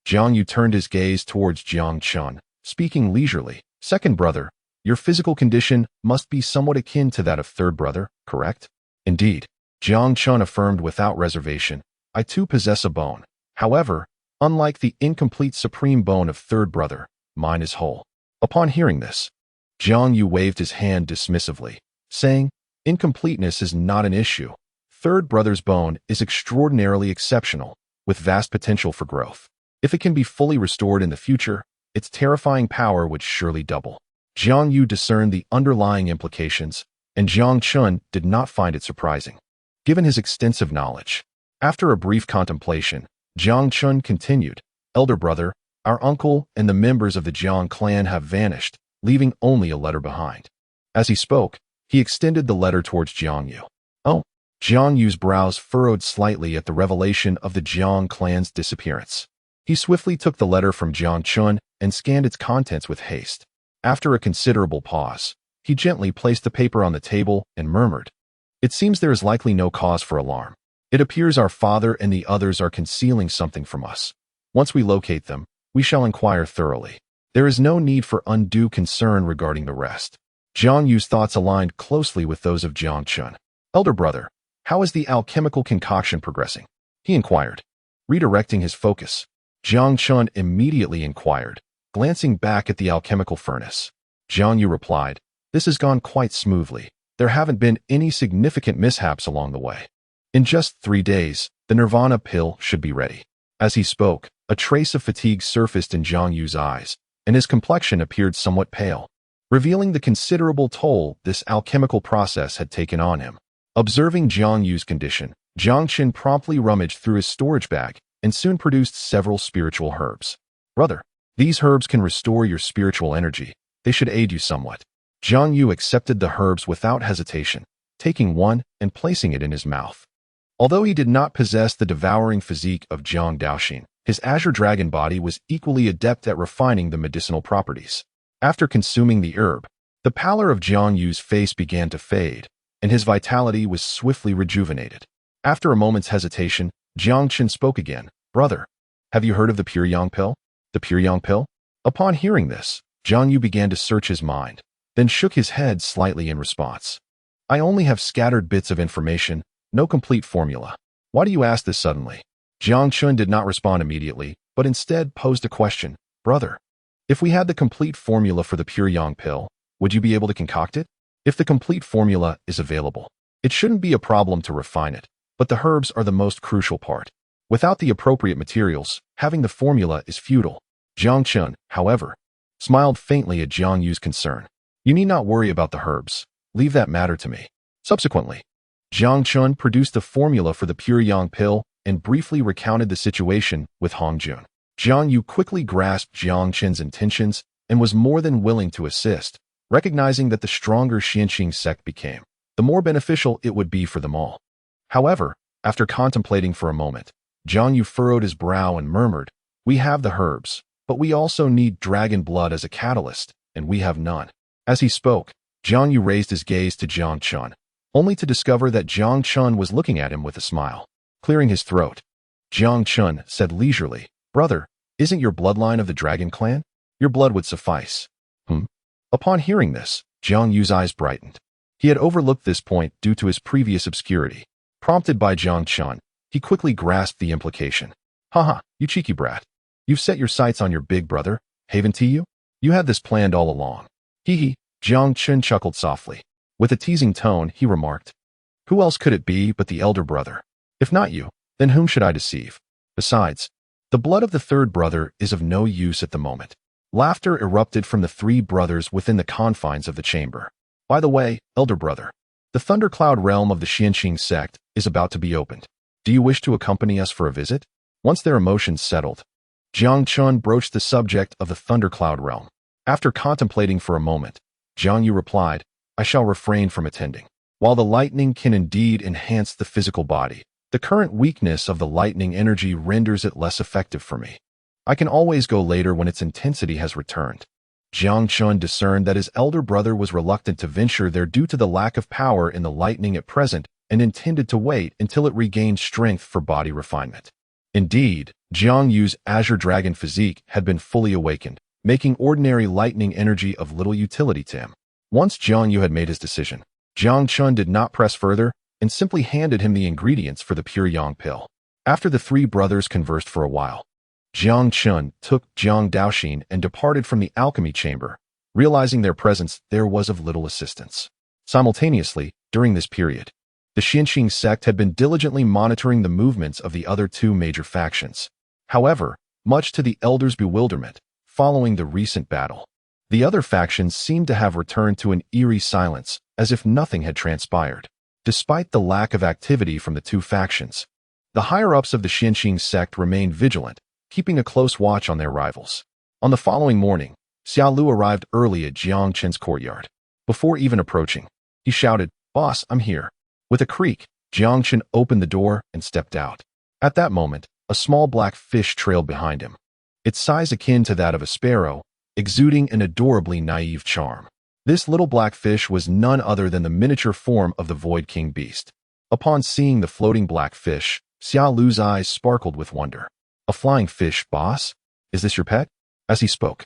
Jiang Yu turned his gaze towards Jiang Chen, speaking leisurely. Second brother, your physical condition must be somewhat akin to that of third brother, correct? Indeed, Jiang Chen affirmed without reservation. I too possess a bone. However, unlike the incomplete supreme bone of third brother, mine is whole. Upon hearing this, Jiang Yu waved his hand dismissively, saying, incompleteness is not an issue. Third brother's bone is extraordinarily exceptional, with vast potential for growth. If it can be fully restored in the future, its terrifying power would surely double. Jiang Yu discerned the underlying implications, and Jiang Chen did not find it surprising. given his extensive knowledge. After a brief contemplation, Jiang Chen continued, "Elder brother, our uncle and the members of the Jiang clan have vanished, leaving only a letter behind." As he spoke, he extended the letter towards Jiang Yu. "Oh." Jiang Yu's brows furrowed slightly at the revelation of the Jiang clan's disappearance. He swiftly took the letter from Jiang Chen and scanned its contents with haste. After a considerable pause, he gently placed the paper on the table and murmured, "It seems there is likely no cause for alarm. It appears our father and the others are concealing something from us. Once we locate them, we shall inquire thoroughly. There is no need for undue concern regarding the rest." Jiang Yu's thoughts aligned closely with those of Jiang Chen. "Elder brother, how is the alchemical concoction progressing?" he inquired. Redirecting his focus, Jiang Chen immediately inquired, glancing back at the alchemical furnace. Jiang Yu replied, "This has gone quite smoothly. There haven't been any significant mishaps along the way. In just 3 days, the Nirvana pill should be ready." As he spoke, a trace of fatigue surfaced in Jiang Yu's eyes, and his complexion appeared somewhat pale, revealing the considerable toll this alchemical process had taken on him. Observing Jiang Yu's condition, Jiang Chen promptly rummaged through his storage bag and soon produced several spiritual herbs. "Brother, these herbs can restore your spiritual energy. They should aid you somewhat." Jiang Yu accepted the herbs without hesitation, taking one and placing it in his mouth. Although he did not possess the devouring physique of Jiang Daoxin, his azure dragon body was equally adept at refining the medicinal properties. After consuming the herb, the pallor of Jiang Yu's face began to fade, and his vitality was swiftly rejuvenated. After a moment's hesitation, Jiang Chen spoke again, "Brother, have you heard of the Pure Yang pill?" "The Pure Yang pill?" Upon hearing this, Jiang Yu began to search his mind, then shook his head slightly in response. "I only have scattered bits of information, no complete formula." "Why do you ask this suddenly?" Jiang Chen did not respond immediately, but instead posed a question. "Brother, if we had the complete formula for the Pure Yang pill, would you be able to concoct it? If the complete formula is available, it shouldn't be a problem to refine it, but the herbs are the most crucial part. Without the appropriate materials, having the formula is futile." Jiang Chen, however, smiled faintly at Jiang Yu's concern. "You need not worry about the herbs. Leave that matter to me." Subsequently, Jiang Chen produced the formula for the Pure Yang pill and briefly recounted the situation with Hong Jun. Jiang Yu quickly grasped Jiang Chen's intentions and was more than willing to assist, recognizing that the stronger Tianxiang sect became, the more beneficial it would be for them all. However, after contemplating for a moment, Jiang Yu furrowed his brow and murmured, "We have the herbs, but we also need dragon blood as a catalyst, and we have none." As he spoke, Jiang Yu raised his gaze to Jiang Chen, only to discover that Jiang Chen was looking at him with a smile. Clearing his throat, Jiang Chen said leisurely, "Brother, isn't your bloodline of the dragon clan? Your blood would suffice." Upon hearing this, Jiang Yu's eyes brightened. He had overlooked this point due to his previous obscurity. Prompted by Jiang Chen, he quickly grasped the implication. "Haha, you cheeky brat. You've set your sights on your big brother, haven't you? You had this planned all along." Hee. Jiang Chen chuckled softly. With a teasing tone, he remarked, "Who else could it be but the elder brother? If not you, then whom should I deceive? Besides, the blood of the third brother is of no use at the moment." Laughter erupted from the 3 brothers within the confines of the chamber. "By the way, elder brother, the thundercloud realm of the Tianxiang sect is about to be opened. Do you wish to accompany us for a visit?" Once their emotions settled, Jiang Chen broached the subject of the thundercloud realm. After contemplating for a moment, Jiang Yu replied, "I shall refrain from attending. While the lightning can indeed enhance the physical body, the current weakness of the lightning energy renders it less effective for me. I can always go later when its intensity has returned." Jiang Chen discerned that his elder brother was reluctant to venture there due to the lack of power in the lightning at present and intended to wait until it regained strength for body refinement. Indeed, Jiang Yu's azure dragon physique had been fully awakened, making ordinary lightning energy of little utility to him. Once Jiang Yu had made his decision, Jiang Chen did not press further and simply handed him the ingredients for the Pure Yang pill. After the 3 brothers conversed for a while, Jiang Chen took Jiang Daoxin and departed from the alchemy chamber, realizing their presence there was of little assistance. Simultaneously, during this period, the Tianxiang sect had been diligently monitoring the movements of the other 2 major factions. However, much to the elders' bewilderment, following the recent battle, the other factions seemed to have returned to an eerie silence, as if nothing had transpired. Despite the lack of activity from the two factions, the higher-ups of the Tianxiang sect remained vigilant, keeping a close watch on their rivals. On the following morning, Xiao Lu arrived early at Jiang Chen's courtyard. Before even approaching, he shouted, "Boss, I'm here." With a creak, Jiang Chen opened the door and stepped out. At that moment, a small black fish trailed behind him, its size akin to that of a sparrow, exuding an adorably naive charm. This little black fish was none other than the miniature form of the Void King beast. Upon seeing the floating black fish, Xiao Lu's eyes sparkled with wonder. "A flying fish, boss? Is this your pet?" As he spoke,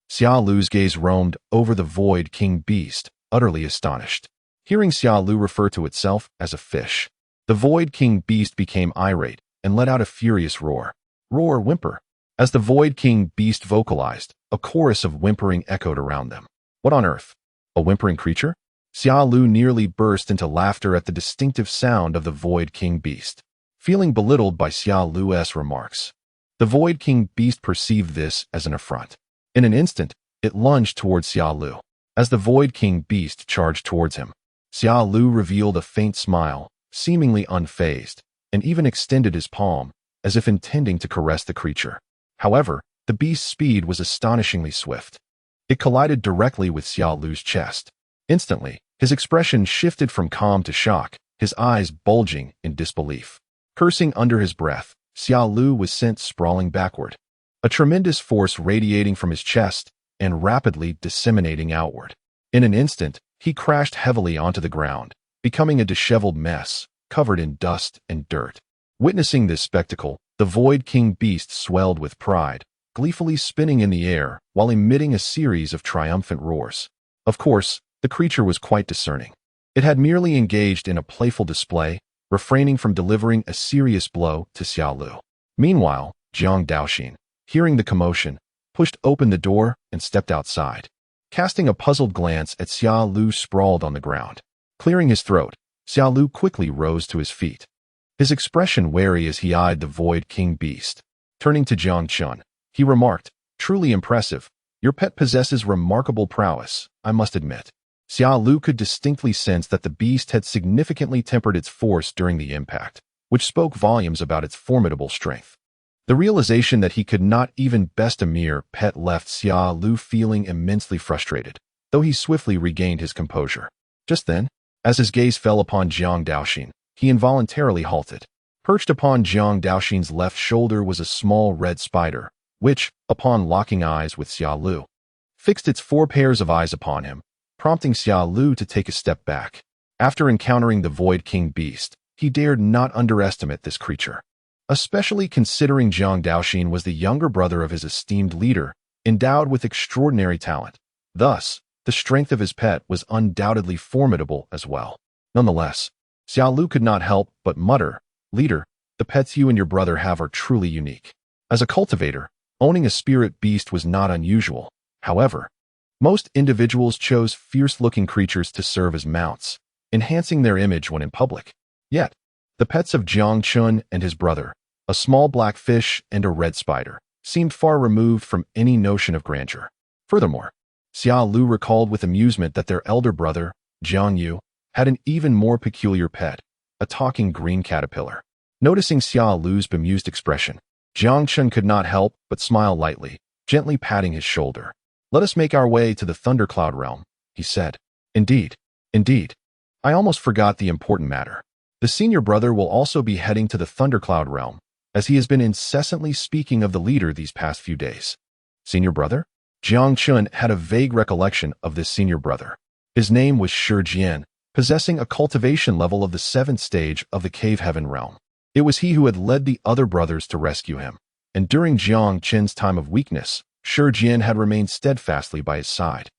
Xiao Lu's gaze roamed over the Void King beast, utterly astonished. Hearing Xiao Lu refer to itself as a fish, the Void King beast became irate and let out a furious roar. Roar, whimper. As the Void King beast vocalized, a chorus of whimpering echoed around them. What on earth? A whimpering creature? Xiao Lu nearly burst into laughter at the distinctive sound of the Void King beast. Feeling belittled by Xiao Lu's remarks, the Void King beast perceived this as an affront. In an instant, it lunged towards Xiao Lu. As the Void King beast charged towards him, Xiao Lu revealed a faint smile, seemingly unfazed, and even extended his palm, as if intending to caress the creature. However, the beast's speed was astonishingly swift. It collided directly with Xiao Lu's chest. Instantly, his expression shifted from calm to shock, his eyes bulging in disbelief. Cursing under his breath, Xiao Lu was sent sprawling backward, a tremendous force radiating from his chest and rapidly disseminating outward. In an instant, he crashed heavily onto the ground, becoming a disheveled mess, covered in dust and dirt. Witnessing this spectacle, the Void King beast swelled with pride, gleefully spinning in the air while emitting a series of triumphant roars. Of course, the creature was quite discerning. It had merely engaged in a playful display, refraining from delivering a serious blow to Xiao Lu. Meanwhile, Jiang Daoxin, hearing the commotion, pushed open the door and stepped outside. Casting a puzzled glance at Xiao Lu sprawled on the ground. Clearing his throat, Xiao Lu quickly rose to his feet, his expression wary as he eyed the Void King beast. Turning to Jiang Chen, he remarked, "Truly impressive. Your pet possesses remarkable prowess, I must admit." Xiao Lu could distinctly sense that the beast had significantly tempered its force during the impact, which spoke volumes about its formidable strength. The realization that he could not even best a mere pet left Xiao Lu feeling immensely frustrated, though he swiftly regained his composure. Just then, as his gaze fell upon Jiang Daoxin, he involuntarily halted. Perched upon Jiang Daoxin's left shoulder was a small red spider, which, upon locking eyes with Xiao Lu, fixed its 4 pairs of eyes upon him, prompting Xiao Lu to take a step back. After encountering the Void King beast, he dared not underestimate this creature, especially considering Jiang Daoxin was the younger brother of his esteemed leader, endowed with extraordinary talent. Thus, the strength of his pet was undoubtedly formidable as well. Nonetheless, Xiao Lu could not help but mutter, "Leader, the pets you and your brother have are truly unique." As a cultivator, owning a spirit beast was not unusual. However, most individuals chose fierce-looking creatures to serve as mounts, enhancing their image when in public. Yet, the pets of Jiang Chen and his brother, a small black fish and a red spider, seemed far removed from any notion of grandeur. Furthermore, Xiao Lu recalled with amusement that their elder brother, Jiang Yu, had an even more peculiar pet, a talking green caterpillar. Noticing Xiao Lu's bemused expression, Jiang Chen could not help but smile lightly, gently patting his shoulder. "Let us make our way to the Thundercloud realm," he said. Indeed. I almost forgot the important matter. The senior brother will also be heading to the Thundercloud realm, as he has been incessantly speaking of the leader these past few days." Senior brother? Jiang Chen had a vague recollection of this senior brother. His name was Shi Jian, possessing a cultivation level of the 7th stage of the Cave Heaven realm. It was he who had led the other brothers to rescue him, and during Jiang Chen's time of weakness, Shi Jian had remained steadfastly by his side,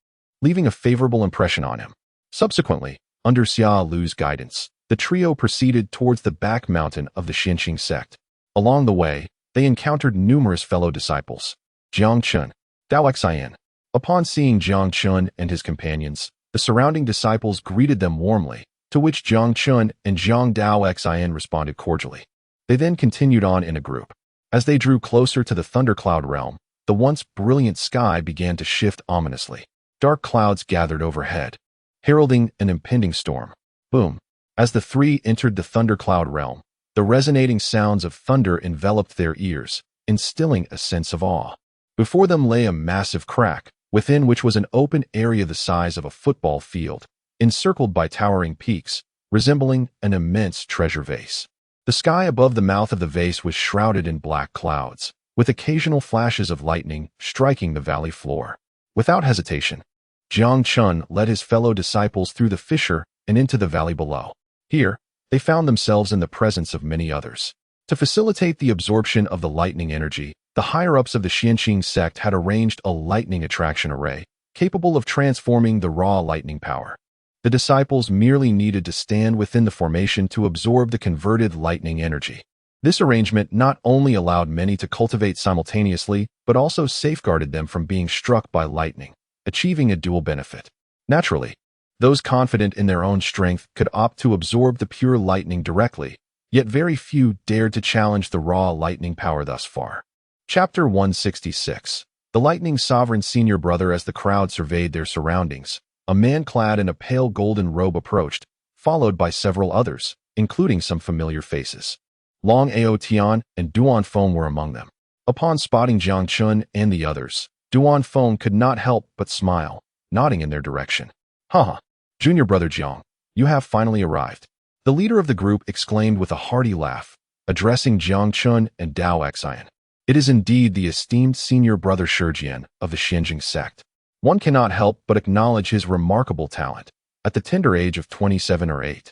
leaving a favorable impression on him. Subsequently, under Xiao Lu's guidance, the trio proceeded towards the back mountain of the Tianxiang sect. Along the way, they encountered numerous fellow disciples. Jiang Chen, Daoxin. Upon seeing Jiang Chen and his companions, the surrounding disciples greeted them warmly, to which Jiang Chen and Jiang Daoxin responded cordially. They then continued on in a group. As they drew closer to the Thundercloud realm, the once brilliant sky began to shift ominously. Dark clouds gathered overhead, heralding an impending storm. Boom! As the three entered the thundercloud realm, the resonating sounds of thunder enveloped their ears, instilling a sense of awe. Before them lay a massive crack, within which was an open area the size of a football field, encircled by towering peaks, resembling an immense treasure vase. The sky above the mouth of the vase was shrouded in black clouds, with occasional flashes of lightning striking the valley floor. Without hesitation, Jiang Chen led his fellow disciples through the fissure and into the valley below. Here, they found themselves in the presence of many others. To facilitate the absorption of the lightning energy, the higher-ups of the Tianxiang sect had arranged a lightning attraction array, capable of transforming the raw lightning power. The disciples merely needed to stand within the formation to absorb the converted lightning energy. This arrangement not only allowed many to cultivate simultaneously, but also safeguarded them from being struck by lightning, achieving a dual benefit. Naturally, those confident in their own strength could opt to absorb the pure lightning directly, yet very few dared to challenge the raw lightning power thus far. Chapter 166. The Lightning Sovereign Senior Brother. As the crowd surveyed their surroundings, a man clad in a pale golden robe approached, followed by several others, including some familiar faces. Long Ao Tian and Duan Feng were among them. Upon spotting Jiang Chen and the others, Duan Feng could not help but smile, nodding in their direction. Haha, Junior Brother Jiang, you have finally arrived. The leader of the group exclaimed with a hearty laugh, addressing Jiang Chen and Daoxin. It is indeed the esteemed senior brother Shijian of the Xianjing sect. One cannot help but acknowledge his remarkable talent. At the tender age of 27 or 8,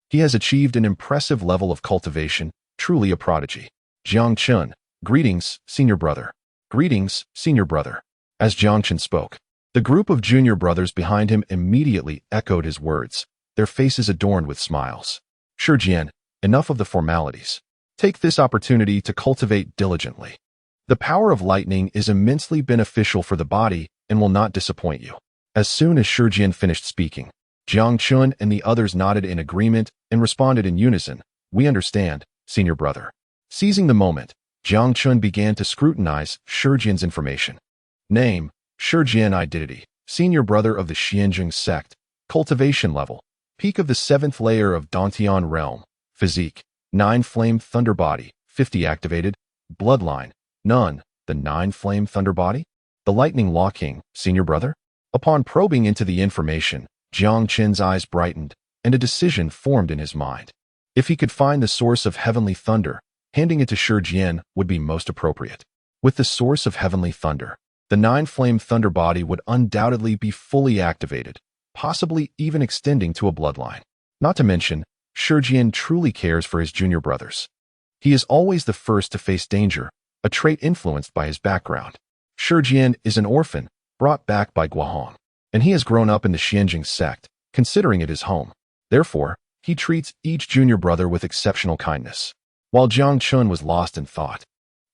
he has achieved an impressive level of cultivation, truly a prodigy. Jiang Chen, greetings, senior brother. Greetings, senior brother. As Jiang Chen spoke, the group of junior brothers behind him immediately echoed his words, their faces adorned with smiles. Shijian, enough of the formalities. Take this opportunity to cultivate diligently. The power of lightning is immensely beneficial for the body and will not disappoint you. As soon as Shijian finished speaking, Jiang Chen and the others nodded in agreement and responded in unison, "We understand, senior brother." Seizing the moment, Jiang Chen began to scrutinize Shijian's information. Name, Shijian. Identity, senior brother of the Xianjing sect. Cultivation level, peak of the 7th layer of Dantian realm. Physique, 9-flame thunder body, 50 activated. Bloodline, none. The 9-flame thunder body? The lightning law king, senior brother? Upon probing into the information, Jiang Chen's eyes brightened, and a decision formed in his mind. If he could find the source of heavenly thunder, handing it to Shijian would be most appropriate. With the source of heavenly thunder, the 9-flame thunder body would undoubtedly be fully activated, possibly even extending to a bloodline. Not to mention, Shijian truly cares for his junior brothers. He is always the first to face danger, a trait influenced by his background. Shijian is an orphan, brought back by Guahong, and he has grown up in the Xianjing sect, considering it his home. Therefore, he treats each junior brother with exceptional kindness. While Jiang Chen was lost in thought,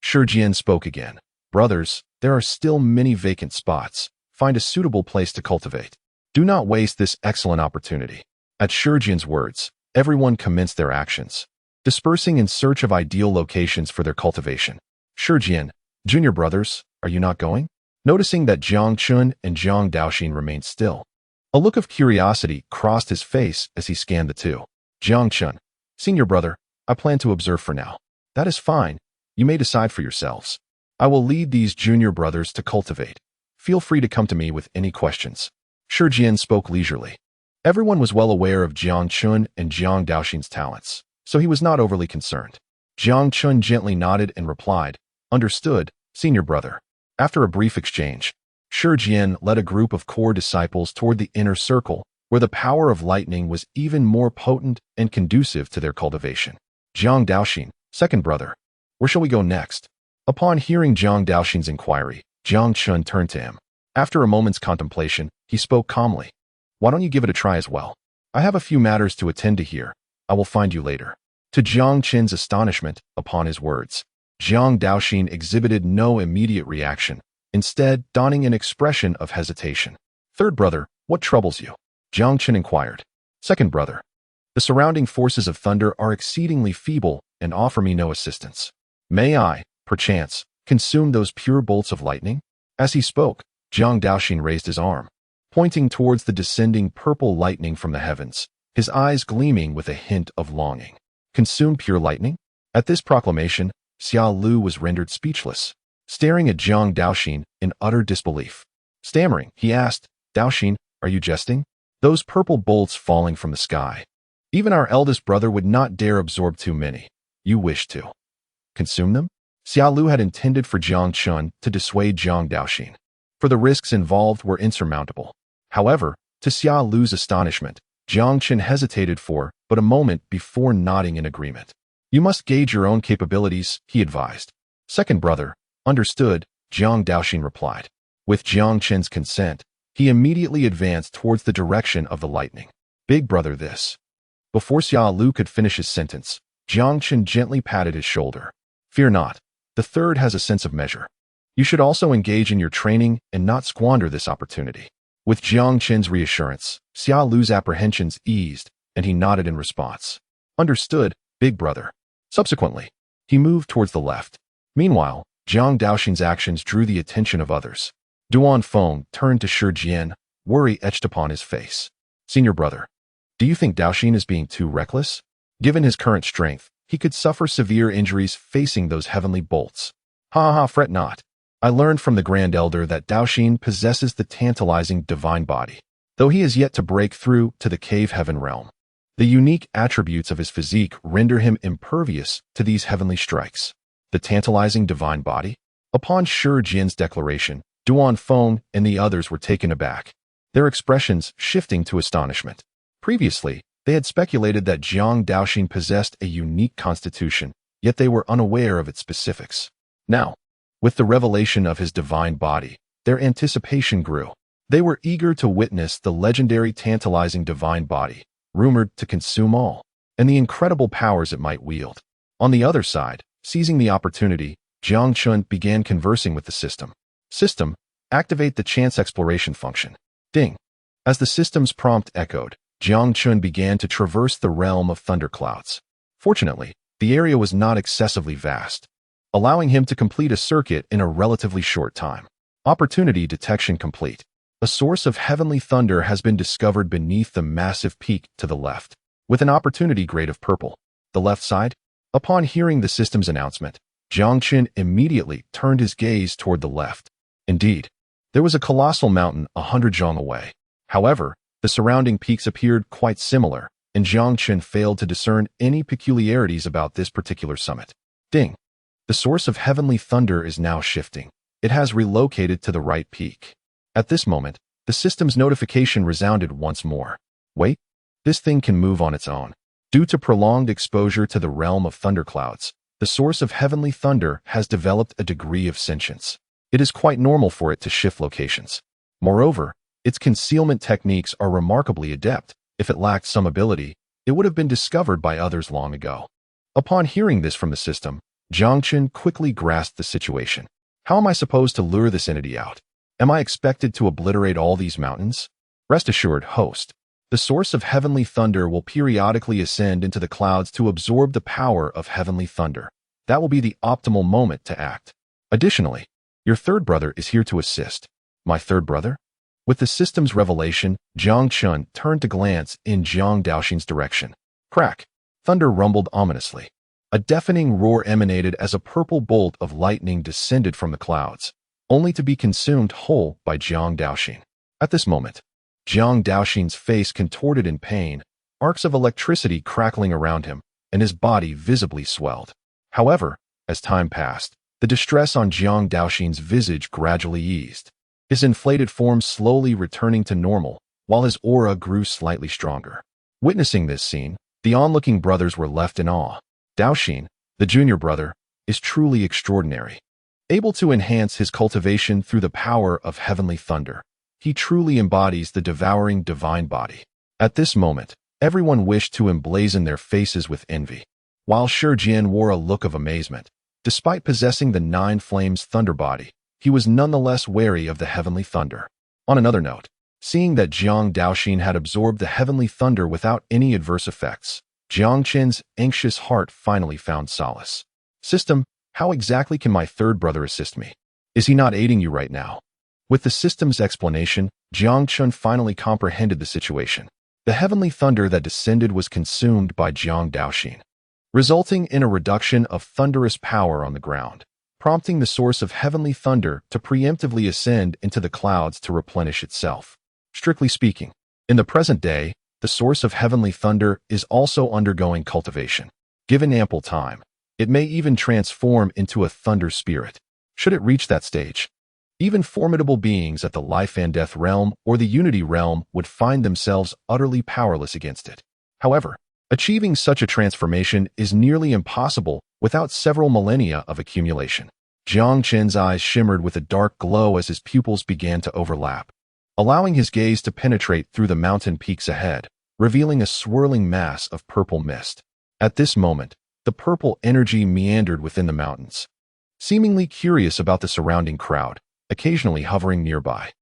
Shijian spoke again. Brothers, there are still many vacant spots. Find a suitable place to cultivate. Do not waste this excellent opportunity. At Shijian's words, everyone commenced their actions, dispersing in search of ideal locations for their cultivation. Shijian, junior brothers, are you not going? Noticing that Jiang Chen and Jiang Daoxin remained still, a look of curiosity crossed his face as he scanned the two. Jiang Chen, senior brother, I plan to observe for now. That is fine. You may decide for yourselves. I will lead these junior brothers to cultivate. Feel free to come to me with any questions. Shijian spoke leisurely. Everyone was well aware of Jiang Chen and Jiang Daoxin's talents, so he was not overly concerned. Jiang Chen gently nodded and replied, "Understood, senior brother." After a brief exchange, Shijian led a group of core disciples toward the inner circle, where the power of lightning was even more potent and conducive to their cultivation. Jiang Daoxin, second brother, where shall we go next? Upon hearing Jiang Daoxin's inquiry, Jiang Chen turned to him. After a moment's contemplation, he spoke calmly. Why don't you give it a try as well? I have a few matters to attend to here. I will find you later. To Jiang Chen's astonishment, upon his words, Jiang Daoxin exhibited no immediate reaction, instead donning an expression of hesitation. Third brother, what troubles you? Jiang Chen inquired. Second brother, the surrounding forces of thunder are exceedingly feeble and offer me no assistance. May I, perchance, consume those pure bolts of lightning? As he spoke, Jiang Daoxin raised his arm, pointing towards the descending purple lightning from the heavens, his eyes gleaming with a hint of longing. Consume pure lightning? At this proclamation, Xia Lu was rendered speechless, staring at Jiang Daoxin in utter disbelief. Stammering, he asked, "Daoxin, are you jesting? Those purple bolts falling from the sky. Even our eldest brother would not dare absorb too many. You wish to consume them?" Xia Lu had intended for Jiang Chen to dissuade Jiang Daoxin, for the risks involved were insurmountable. However, to Xia Lu's astonishment, Jiang Chen hesitated for but a moment before nodding in agreement. "You must gauge your own capabilities," he advised. "Second brother, understood," Jiang Daoxin replied. With Jiang Chen's consent, he immediately advanced towards the direction of the lightning. "Big brother this." Before Xia Lu could finish his sentence, Jiang Chen gently patted his shoulder. "Fear not. The third has a sense of measure. You should also engage in your training and not squander this opportunity." With Jiang Chen's reassurance, Xia Lu's apprehensions eased, and he nodded in response. "Understood, big brother." Subsequently, he moved towards the left. Meanwhile, Jiang Daoxin's actions drew the attention of others. Duan Feng turned to Shi Jian, worry etched upon his face. "Senior brother, do you think Daoxin is being too reckless? Given his current strength, he could suffer severe injuries facing those heavenly bolts." "Ha, fret not. I learned from the Grand Elder that Daoxin possesses the tantalizing divine body, though he has yet to break through to the cave heaven realm. The unique attributes of his physique render him impervious to these heavenly strikes." The tantalizing divine body? Upon Shi Jian's declaration, Duan Feng and the others were taken aback, their expressions shifting to astonishment. Previously, they had speculated that Jiang Daoxin possessed a unique constitution, yet they were unaware of its specifics. Now, with the revelation of his divine body, their anticipation grew. They were eager to witness the legendary tantalizing divine body, rumored to consume all, and the incredible powers it might wield. On the other side, seizing the opportunity, Jiang Chen began conversing with the system. "System, activate the chance exploration function." Ding. As the system's prompt echoed, Jiang Chen began to traverse the realm of thunderclouds. Fortunately, the area was not excessively vast, allowing him to complete a circuit in a relatively short time. Opportunity detection complete. A source of heavenly thunder has been discovered beneath the massive peak to the left, with an opportunity grade of purple. The left side? Upon hearing the system's announcement, Jiang Chen immediately turned his gaze toward the left. Indeed, there was a colossal mountain 100 zhang away. However, the surrounding peaks appeared quite similar, and Jiang Chen failed to discern any peculiarities about this particular summit. Ding. The source of heavenly thunder is now shifting. It has relocated to the right peak. At this moment, the system's notification resounded once more. Wait, this thing can move on its own. Due to prolonged exposure to the realm of thunderclouds, the source of heavenly thunder has developed a degree of sentience. It is quite normal for it to shift locations. Moreover, its concealment techniques are remarkably adept. If it lacked some ability, it would have been discovered by others long ago. Upon hearing this from the system, Jiang Chen quickly grasped the situation. How am I supposed to lure this entity out? Am I expected to obliterate all these mountains? Rest assured, host. The source of heavenly thunder will periodically ascend into the clouds to absorb the power of heavenly thunder. That will be the optimal moment to act. Additionally, your third brother is here to assist. My third brother? With the system's revelation, Jiang Chen turned to glance in Jiang Daoxin's direction. Crack! Thunder rumbled ominously. A deafening roar emanated as a purple bolt of lightning descended from the clouds, only to be consumed whole by Jiang Daoxin. At this moment, Jiang Daoxin's face contorted in pain, arcs of electricity crackling around him, and his body visibly swelled. However, as time passed, the distress on Jiang Daoxin's visage gradually eased, his inflated form slowly returning to normal, while his aura grew slightly stronger. Witnessing this scene, the onlooking brothers were left in awe. Daoxin, the junior brother, is truly extraordinary. Able to enhance his cultivation through the power of heavenly thunder, he truly embodies the devouring divine body. At this moment, everyone wished to emblazon their faces with envy, while Shi Jian wore a look of amazement. Despite possessing the Nine Flames thunder body, he was nonetheless wary of the heavenly thunder. On another note, seeing that Jiang Daoxin had absorbed the heavenly thunder without any adverse effects, Jiang Chen's anxious heart finally found solace. System, how exactly can my third brother assist me? Is he not aiding you right now? With the system's explanation, Jiang Chen finally comprehended the situation. The heavenly thunder that descended was consumed by Jiang Daoxin, resulting in a reduction of thunderous power on the ground, prompting the source of heavenly thunder to preemptively ascend into the clouds to replenish itself. Strictly speaking, in the present day, the source of heavenly thunder is also undergoing cultivation. Given ample time, it may even transform into a thunder spirit. Should it reach that stage, even formidable beings at the life and death realm or the unity realm would find themselves utterly powerless against it. However, achieving such a transformation is nearly impossible without several millennia of accumulation. Jiang Chen's eyes shimmered with a dark glow as his pupils began to overlap, allowing his gaze to penetrate through the mountain peaks ahead, revealing a swirling mass of purple mist. At this moment, the purple energy meandered within the mountains, seemingly curious about the surrounding crowd, occasionally hovering nearby.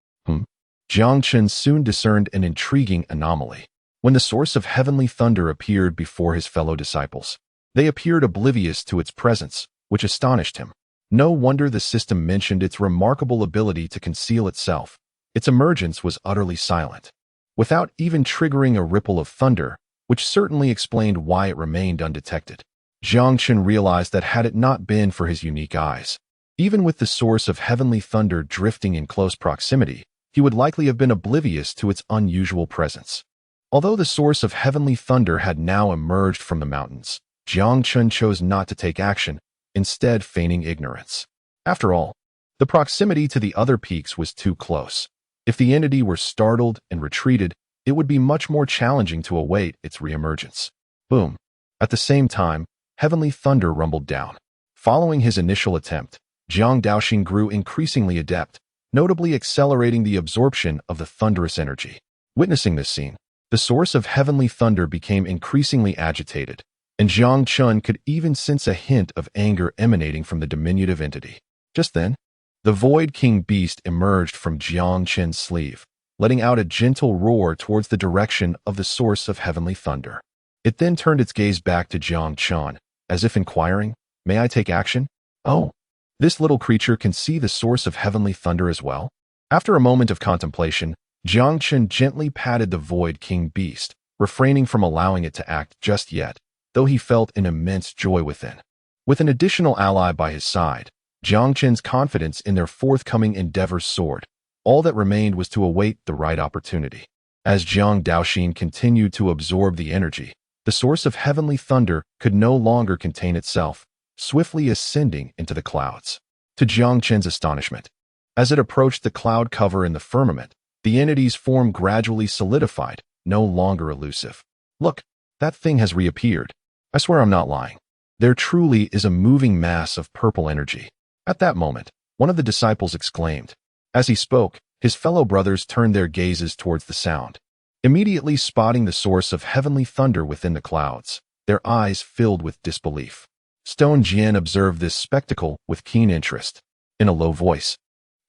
Jiang Chen soon discerned an intriguing anomaly. When the source of heavenly thunder appeared before his fellow disciples, they appeared oblivious to its presence, which astonished him. No wonder the system mentioned its remarkable ability to conceal itself. Its emergence was utterly silent, without even triggering a ripple of thunder, which certainly explained why it remained undetected. Jiang Chen realized that had it not been for his unique eyes, even with the source of heavenly thunder drifting in close proximity, he would likely have been oblivious to its unusual presence. Although the source of heavenly thunder had now emerged from the mountains, Jiang Chen chose not to take action, instead feigning ignorance. After all, the proximity to the other peaks was too close. If the entity were startled and retreated, it would be much more challenging to await its reemergence. Boom. At the same time, heavenly thunder rumbled down. Following his initial attempt, Jiang Daoxin grew increasingly adept, notably accelerating the absorption of the thunderous energy. Witnessing this scene, the source of heavenly thunder became increasingly agitated, and Jiang Chen could even sense a hint of anger emanating from the diminutive entity. Just then, the Void King beast emerged from Jiang Chen's sleeve, letting out a gentle roar towards the direction of the source of heavenly thunder. It then turned its gaze back to Jiang Chen, as if inquiring, "May I take action?" "Oh, this little creature can see the source of heavenly thunder as well?" After a moment of contemplation, Jiang Chen gently patted the Void King beast, refraining from allowing it to act just yet, though he felt an immense joy within. With an additional ally by his side, Jiang Chen's confidence in their forthcoming endeavors soared. All that remained was to await the right opportunity. As Jiang Daoxin continued to absorb the energy, the source of heavenly thunder could no longer contain itself, swiftly ascending into the clouds. To Jiang Chen's astonishment, as it approached the cloud cover in the firmament, the entity's form gradually solidified, no longer elusive. "Look, that thing has reappeared. I swear I'm not lying. There truly is a moving mass of purple energy." At that moment, one of the disciples exclaimed. As he spoke, his fellow brothers turned their gazes towards the sound, immediately spotting the source of heavenly thunder within the clouds, their eyes filled with disbelief. Stone Jian observed this spectacle with keen interest. In a low voice,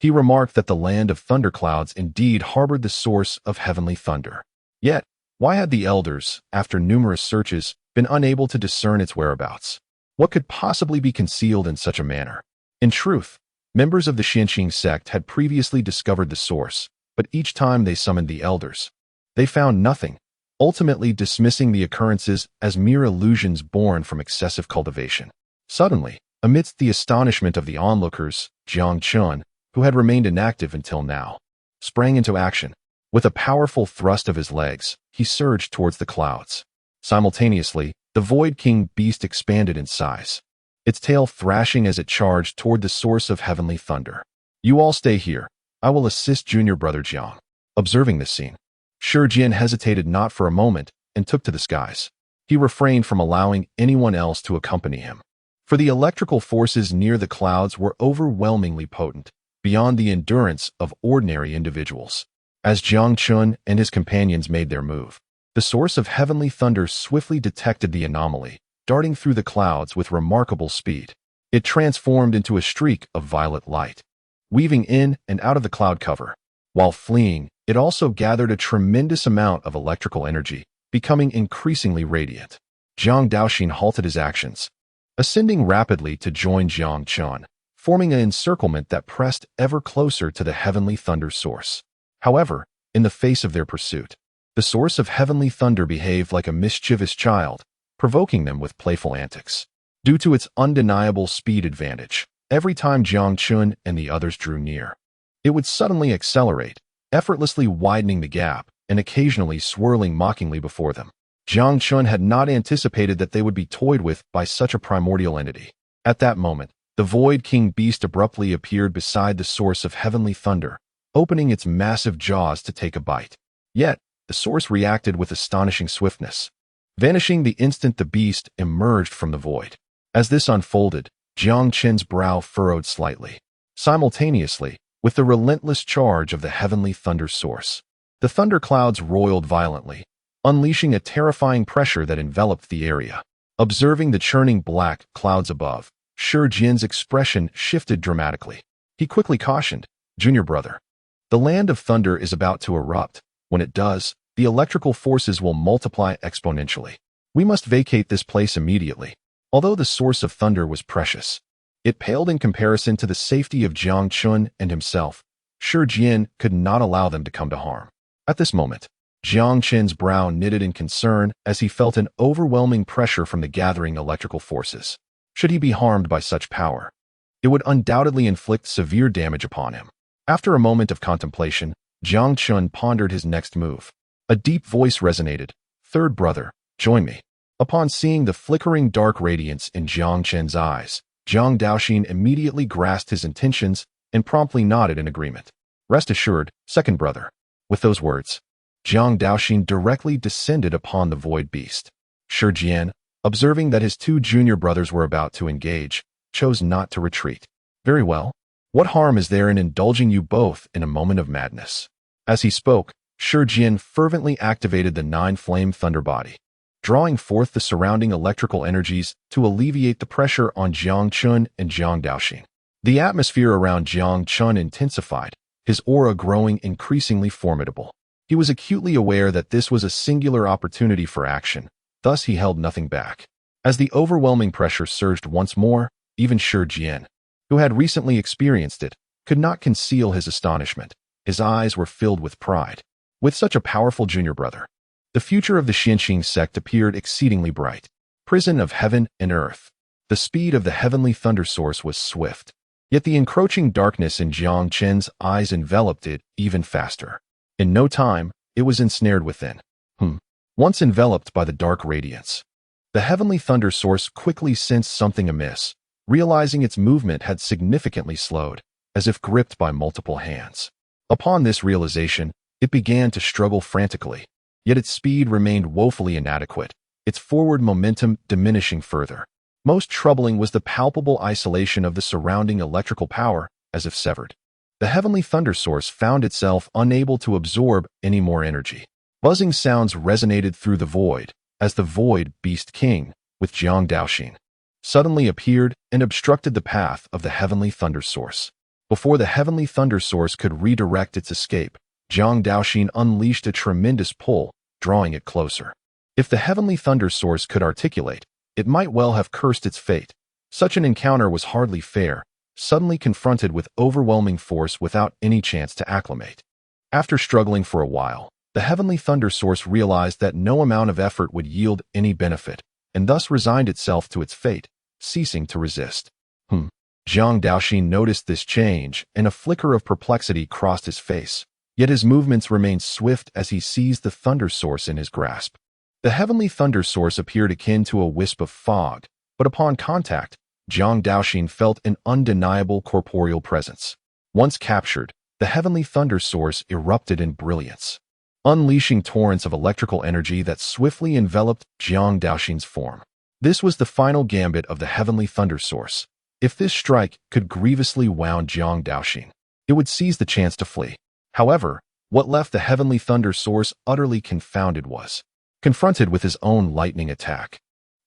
he remarked that the land of thunderclouds indeed harbored the source of heavenly thunder. Yet, why had the elders, after numerous searches, been unable to discern its whereabouts? What could possibly be concealed in such a manner? In truth, members of the Tianxiang sect had previously discovered the source, but each time they summoned the elders, they found nothing, ultimately dismissing the occurrences as mere illusions born from excessive cultivation. Suddenly, amidst the astonishment of the onlookers, Jiang Chen, who had remained inactive until now, sprang into action. With a powerful thrust of his legs, he surged towards the clouds. Simultaneously, the Void King beast expanded in size, its tail thrashing as it charged toward the source of heavenly thunder. "You all stay here. I will assist junior brother Jiang." Observing this scene, Shi Jian hesitated not for a moment and took to the skies. He refrained from allowing anyone else to accompany him, for the electrical forces near the clouds were overwhelmingly potent, beyond the endurance of ordinary individuals. As Jiang Chen and his companions made their move, the source of heavenly thunder swiftly detected the anomaly, darting through the clouds with remarkable speed. It transformed into a streak of violet light, weaving in and out of the cloud cover. While fleeing, it also gathered a tremendous amount of electrical energy, becoming increasingly radiant. Jiang Daoxin halted his actions, ascending rapidly to join Jiang Chen, forming an encirclement that pressed ever closer to the heavenly thunder source. However, in the face of their pursuit, The source of heavenly thunder behaved like a mischievous child, provoking them with playful antics. Due to its undeniable speed advantage, every time Jiang Chen and the others drew near, it would suddenly accelerate, effortlessly widening the gap and occasionally swirling mockingly before them. Jiang Chen had not anticipated that they would be toyed with by such a primordial entity. At that moment, the Void King Beast abruptly appeared beside the source of heavenly thunder, opening its massive jaws to take a bite. Yet, the source reacted with astonishing swiftness, vanishing the instant the beast emerged from the void. As this unfolded, Jiang Chen's brow furrowed slightly. Simultaneously, with the relentless charge of the heavenly thunder source, the thunderclouds roiled violently, unleashing a terrifying pressure that enveloped the area. Observing the churning black clouds above, Shi Jian's expression shifted dramatically. He quickly cautioned, "Junior brother, the land of thunder is about to erupt. When it does, the electrical forces will multiply exponentially. We must vacate this place immediately." Although the source of thunder was precious, it paled in comparison to the safety of Jiang Chen and himself. Shi Jian could not allow them to come to harm. At this moment, Jiang Chen's brow knitted in concern as he felt an overwhelming pressure from the gathering electrical forces. Should he be harmed by such power, it would undoubtedly inflict severe damage upon him. After a moment of contemplation, Jiang Chen pondered his next move. A deep voice resonated, "Third brother, join me." Upon seeing the flickering dark radiance in Jiang Chen's eyes, Jiang Daoxin immediately grasped his intentions and promptly nodded in agreement. "Rest assured, second brother." With those words, Jiang Daoxin directly descended upon the void beast. Shi Jian, observing that his two junior brothers were about to engage, chose not to retreat. "Very well. What harm is there in indulging you both in a moment of madness?" As he spoke, Shi Jian fervently activated the 9-flame thunder body, drawing forth the surrounding electrical energies to alleviate the pressure on Jiang Chen and Jiang Daoxin. The atmosphere around Jiang Chen intensified, his aura growing increasingly formidable. He was acutely aware that this was a singular opportunity for action, thus he held nothing back. As the overwhelming pressure surged once more, even Shi Jian, who had recently experienced it, could not conceal his astonishment. His eyes were filled with pride. With such a powerful junior brother, the future of the Tianxiang sect appeared exceedingly bright. Prison of heaven and earth. The speed of the heavenly thunder source was swift, yet the encroaching darkness in Jiang Chen's eyes enveloped it even faster. In no time, it was ensnared within. Once enveloped by the dark radiance, the heavenly thunder source quickly sensed something amiss, realizing its movement had significantly slowed, as if gripped by multiple hands. Upon this realization, it began to struggle frantically, yet its speed remained woefully inadequate, its forward momentum diminishing further. Most troubling was the palpable isolation of the surrounding electrical power, as if severed. The heavenly thunder source found itself unable to absorb any more energy. Buzzing sounds resonated through the void, as the void beast king, with Jiang Daoxin, suddenly appeared and obstructed the path of the heavenly thunder source. Before the heavenly thunder source could redirect its escape, Jiang Daoxin unleashed a tremendous pull, drawing it closer. If the heavenly thunder source could articulate, it might well have cursed its fate. Such an encounter was hardly fair, suddenly confronted with overwhelming force without any chance to acclimate. After struggling for a while, the heavenly thunder source realized that no amount of effort would yield any benefit, and thus resigned itself to its fate, ceasing to resist. Jiang Daoxin noticed this change, and a flicker of perplexity crossed his face, yet his movements remained swift as he seized the thunder source in his grasp. The heavenly thunder source appeared akin to a wisp of fog, but upon contact, Jiang Daoxin felt an undeniable corporeal presence. Once captured, the heavenly thunder source erupted in brilliance, unleashing torrents of electrical energy that swiftly enveloped Jiang Daoxin's form. This was the final gambit of the heavenly thunder source. If this strike could grievously wound Jiang Daoxin, it would seize the chance to flee. However, what left the heavenly thunder source utterly confounded was, confronted with his own lightning attack,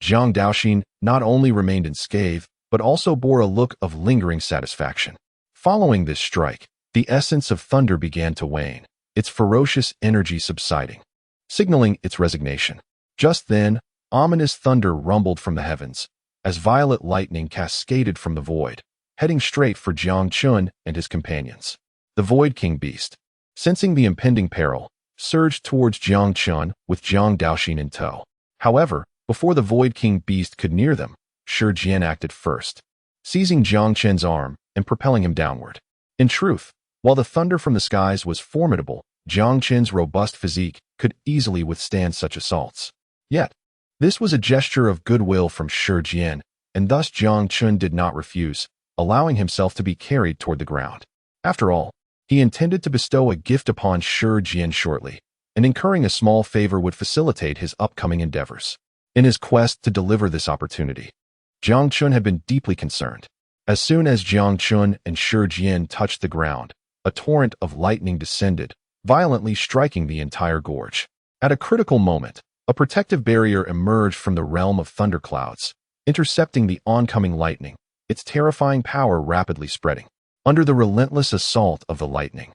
Jiang Daoxin not only remained unscathed, but also bore a look of lingering satisfaction. Following this strike, the essence of thunder began to wane, its ferocious energy subsiding, signaling its resignation. Just then, ominous thunder rumbled from the heavens, as violet lightning cascaded from the void, heading straight for Jiang Chen and his companions. The Void King Beast, sensing the impending peril, surged towards Jiang Chen with Jiang Daoxin in tow. However, before the Void King beast could near them, Shi Jian acted first, seizing Jiang Chen's arm and propelling him downward. In truth, while the thunder from the skies was formidable, Jiang Chen's robust physique could easily withstand such assaults. Yet, this was a gesture of goodwill from Shi Jian, and thus Jiang Chen did not refuse, allowing himself to be carried toward the ground. After all, he intended to bestow a gift upon Shi Jian shortly, and incurring a small favor would facilitate his upcoming endeavors. In his quest to deliver this opportunity, Jiang Chen had been deeply concerned. As soon as Jiang Chen and Shi Jian touched the ground, a torrent of lightning descended, violently striking the entire gorge. At a critical moment, a protective barrier emerged from the realm of thunderclouds, intercepting the oncoming lightning, its terrifying power rapidly spreading. Under the relentless assault of the lightning,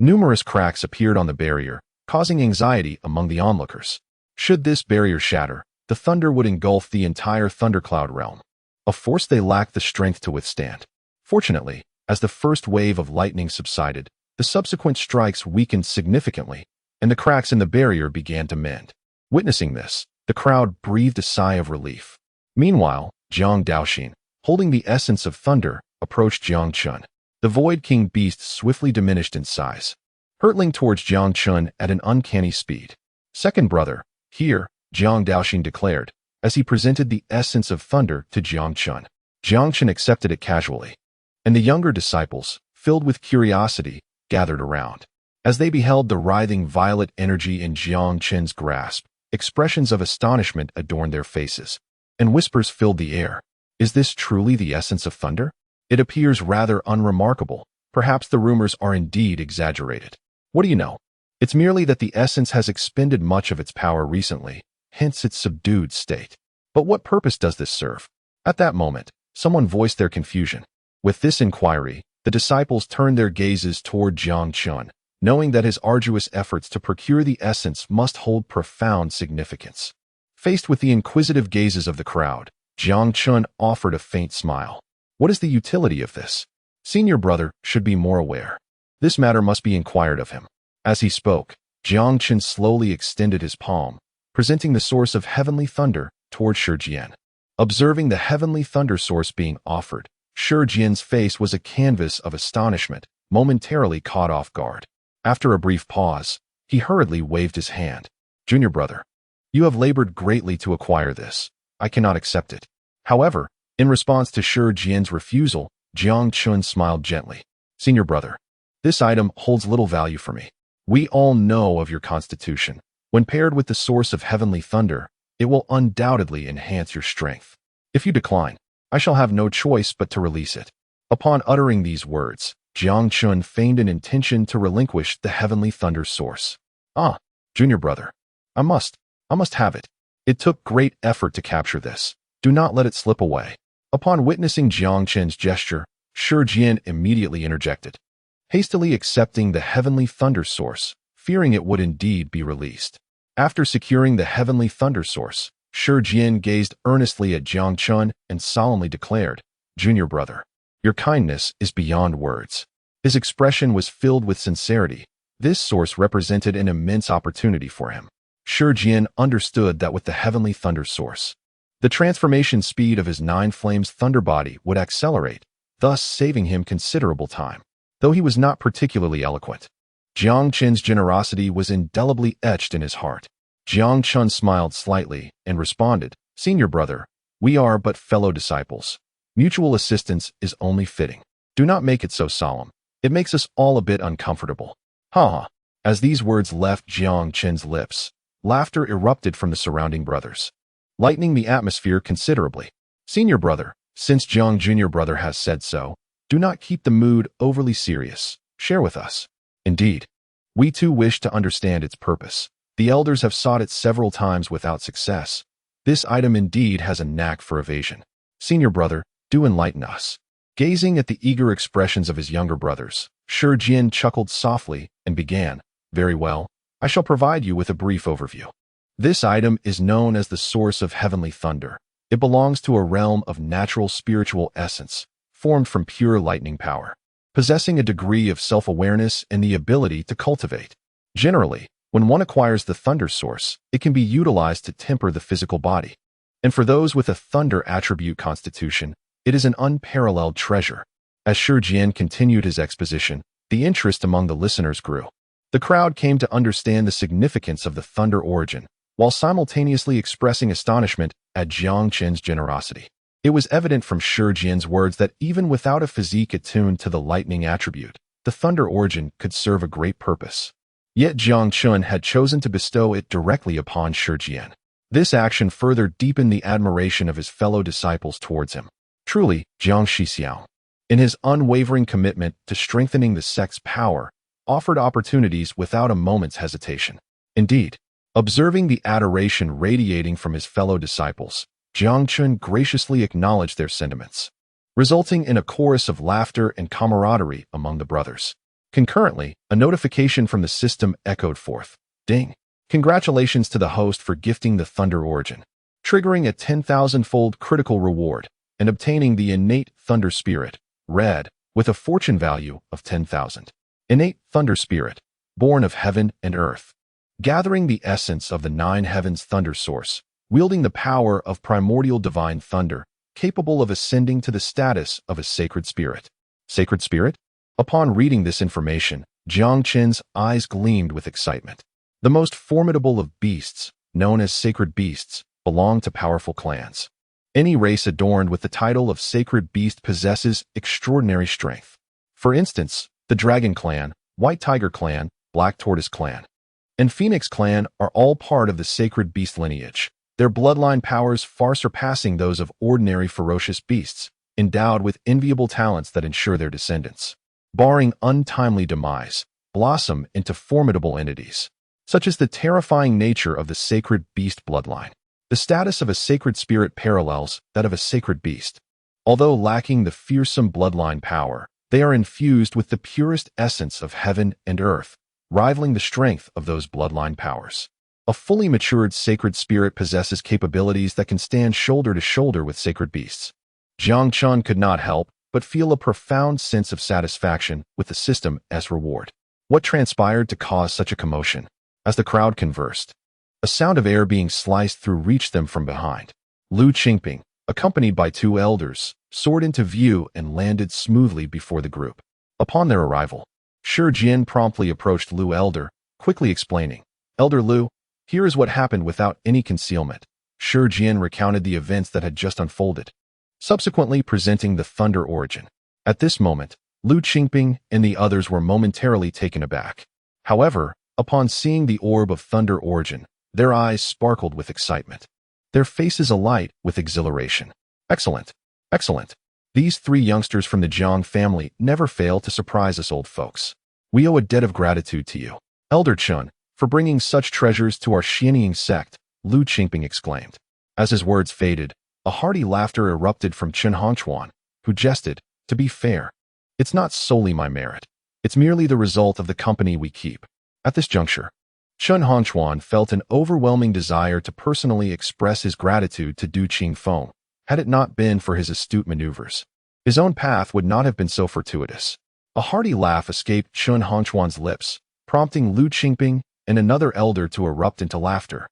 numerous cracks appeared on the barrier, causing anxiety among the onlookers. Should this barrier shatter, the thunder would engulf the entire thundercloud realm, a force they lacked the strength to withstand. Fortunately, as the first wave of lightning subsided, the subsequent strikes weakened significantly, and the cracks in the barrier began to mend. Witnessing this, the crowd breathed a sigh of relief. Meanwhile, Jiang Daoxin, holding the essence of thunder, approached Jiang Chen. The Void King beast swiftly diminished in size, hurtling towards Jiang Chen at an uncanny speed. "Second brother, here," Jiang Daoxin declared, as he presented the essence of thunder to Jiang Chen. Jiang Chen accepted it casually, and the younger disciples, filled with curiosity, gathered around. As they beheld the writhing violet energy in Jiang Chen's grasp, expressions of astonishment adorned their faces, and whispers filled the air. "Is this truly the essence of thunder? It appears rather unremarkable. Perhaps the rumors are indeed exaggerated. What do you know? It's merely that the essence has expended much of its power recently, hence its subdued state. But what purpose does this serve?" At that moment, someone voiced their confusion. With this inquiry, the disciples turned their gazes toward Jiang Chen, knowing that his arduous efforts to procure the essence must hold profound significance. Faced with the inquisitive gazes of the crowd, Jiang Chen offered a faint smile. "What is the utility of this? Senior brother should be more aware. This matter must be inquired of him." As he spoke, Jiang Chen slowly extended his palm, presenting the source of heavenly thunder toward Shi Jian. Observing the heavenly thunder source being offered, Shi Jian's face was a canvas of astonishment, momentarily caught off guard. After a brief pause, he hurriedly waved his hand. "Junior brother, you have labored greatly to acquire this. I cannot accept it." However, in response to Shi Jian's refusal, Jiang Chen smiled gently. "Senior brother, this item holds little value for me. We all know of your constitution. When paired with the source of heavenly thunder, it will undoubtedly enhance your strength. If you decline, I shall have no choice but to release it." Upon uttering these words, Jiang Chen feigned an intention to relinquish the heavenly thunder source. "Ah, junior brother, I must have it. It took great effort to capture this. Do not let it slip away." Upon witnessing Jiang Chen's gesture, Shi Jian immediately interjected, hastily accepting the heavenly thunder source, fearing it would indeed be released. After securing the heavenly thunder source, Shi Jian gazed earnestly at Jiang Chen and solemnly declared, "Junior brother, your kindness is beyond words." His expression was filled with sincerity. This source represented an immense opportunity for him. Shi Jian understood that with the heavenly thunder source, the transformation speed of his nine flames thunder body would accelerate, thus saving him considerable time. Though he was not particularly eloquent, Jiang Chen's generosity was indelibly etched in his heart. Jiang Chen smiled slightly and responded, "Senior brother, we are but fellow disciples. Mutual assistance is only fitting. Do not make it so solemn. It makes us all a bit uncomfortable." Ha ha. As these words left Jiang Chen's lips, laughter erupted from the surrounding brothers, lightening the atmosphere considerably. "Senior brother, since Jiang junior brother has said so, do not keep the mood overly serious. Share with us. Indeed, we too wish to understand its purpose. The elders have sought it several times without success. This item indeed has a knack for evasion. Senior brother, do enlighten us." Gazing at the eager expressions of his younger brothers, Shi Jian chuckled softly and began, "Very well, I shall provide you with a brief overview. This item is known as the source of heavenly thunder. It belongs to a realm of natural spiritual essence, formed from pure lightning power, possessing a degree of self-awareness and the ability to cultivate. Generally, When one acquires the thunder source, it can be utilized to temper the physical body. And for those with a thunder attribute constitution, it is an unparalleled treasure. As Shi Jian continued his exposition, the interest among the listeners grew. The crowd came to understand the significance of the thunder origin, while simultaneously expressing astonishment at Jiang Chen's generosity. It was evident from Shi Jian's words that even without a physique attuned to the lightning attribute, the thunder origin could serve a great purpose. Yet Jiang Chen had chosen to bestow it directly upon Shi Jian. This action further deepened the admiration of his fellow disciples towards him. Truly, Jiang Shixiao, in his unwavering commitment to strengthening the sect's power, offered opportunities without a moment's hesitation. Indeed, observing the adoration radiating from his fellow disciples, Jiang Chen graciously acknowledged their sentiments, resulting in a chorus of laughter and camaraderie among the brothers. Concurrently, a notification from the system echoed forth. Ding! Congratulations to the host for gifting the thunder origin, triggering a 10,000-fold critical reward, and obtaining the innate thunder spirit, red, with a fortune value of 10,000. Innate thunder spirit, born of heaven and earth, gathering the essence of the 9 heavens thunder source, wielding the power of primordial divine thunder, capable of ascending to the status of a sacred spirit. Sacred spirit? Upon reading this information, Jiang Chen's eyes gleamed with excitement. The most formidable of beasts, known as sacred beasts, belong to powerful clans. Any race adorned with the title of sacred beast possesses extraordinary strength. For instance, the Dragon Clan, White Tiger Clan, Black Tortoise Clan, and Phoenix Clan are all part of the sacred beast lineage, their bloodline powers far surpassing those of ordinary ferocious beasts, endowed with enviable talents that ensure their descendants, barring untimely demise, blossom into formidable entities, such as the terrifying nature of the sacred beast bloodline. The status of a sacred spirit parallels that of a sacred beast. Although lacking the fearsome bloodline power, they are infused with the purest essence of heaven and earth, rivaling the strength of those bloodline powers. A fully matured sacred spirit possesses capabilities that can stand shoulder to shoulder with sacred beasts. Jiang Chen could not help but feel a profound sense of satisfaction with the system's reward. What transpired to cause such a commotion? As the crowd conversed, a sound of air being sliced through reached them from behind. Lu Qingping, accompanied by 2 elders, soared into view and landed smoothly before the group. Upon their arrival, Shi Jian promptly approached Lu Elder, quickly explaining, "Elder Lu, here is what happened without any concealment." Shi Jian recounted the events that had just unfolded, subsequently presenting the thunder origin. At this moment, Lu Qingping and the others were momentarily taken aback. However, upon seeing the orb of thunder origin, their eyes sparkled with excitement, their faces alight with exhilaration. Excellent! Excellent! These 3 youngsters from the Jiang family never fail to surprise us old folks. We owe a debt of gratitude to you, Elder Chen, for bringing such treasures to our Xianying sect, Lu Qingping exclaimed. As his words faded, a hearty laughter erupted from Chen Hongchuan, who jested, "To be fair, it's not solely my merit. It's merely the result of the company we keep." At this juncture, Chen Hongchuan felt an overwhelming desire to personally express his gratitude to Du Qingfeng. Had it not been for his astute maneuvers, his own path would not have been so fortuitous. A hearty laugh escaped Chen Hongchuan's lips, prompting Lu Qingping and another elder to erupt into laughter,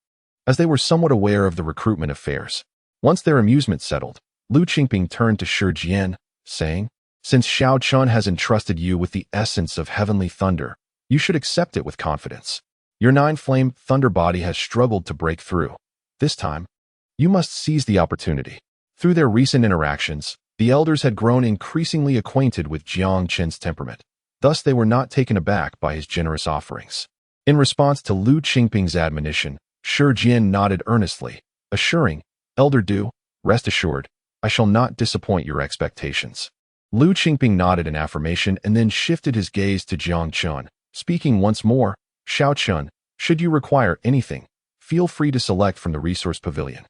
as they were somewhat aware of the recruitment affairs. Once their amusement settled, Lu Qingping turned to Shi Jian, saying, "Since Xiao Chun has entrusted you with the essence of heavenly thunder, you should accept it with confidence. Your 9-flame thunder body has struggled to break through. This time, you must seize the opportunity." Through their recent interactions, the elders had grown increasingly acquainted with Jiang Chen's temperament. Thus, they were not taken aback by his generous offerings. In response to Lu Qingping's admonition, Shi Jian nodded earnestly, assuring, "Elder Du, rest assured, I shall not disappoint your expectations." Lu Qingping nodded in affirmation and then shifted his gaze to Jiang Chen, speaking once more, "Xiao Chen, should you require anything, feel free to select from the resource pavilion.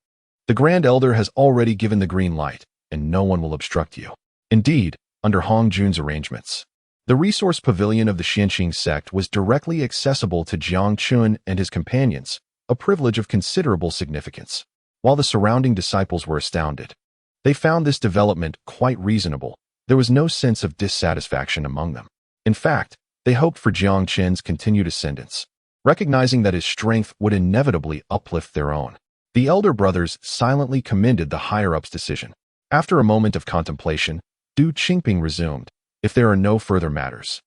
The Grand Elder has already given the green light, and no one will obstruct you." Indeed, under Hong Jun's arrangements, the resource pavilion of the Xianxing sect was directly accessible to Jiang Chen and his companions, a privilege of considerable significance. While the surrounding disciples were astounded, they found this development quite reasonable. There was no sense of dissatisfaction among them. In fact, they hoped for Jiang Chen's continued ascendance. recognizing that his strength would inevitably uplift their own. The elder brothers silently commended the higher-up's decision. After a moment of contemplation, Du Qingping resumed, "If there are no further matters,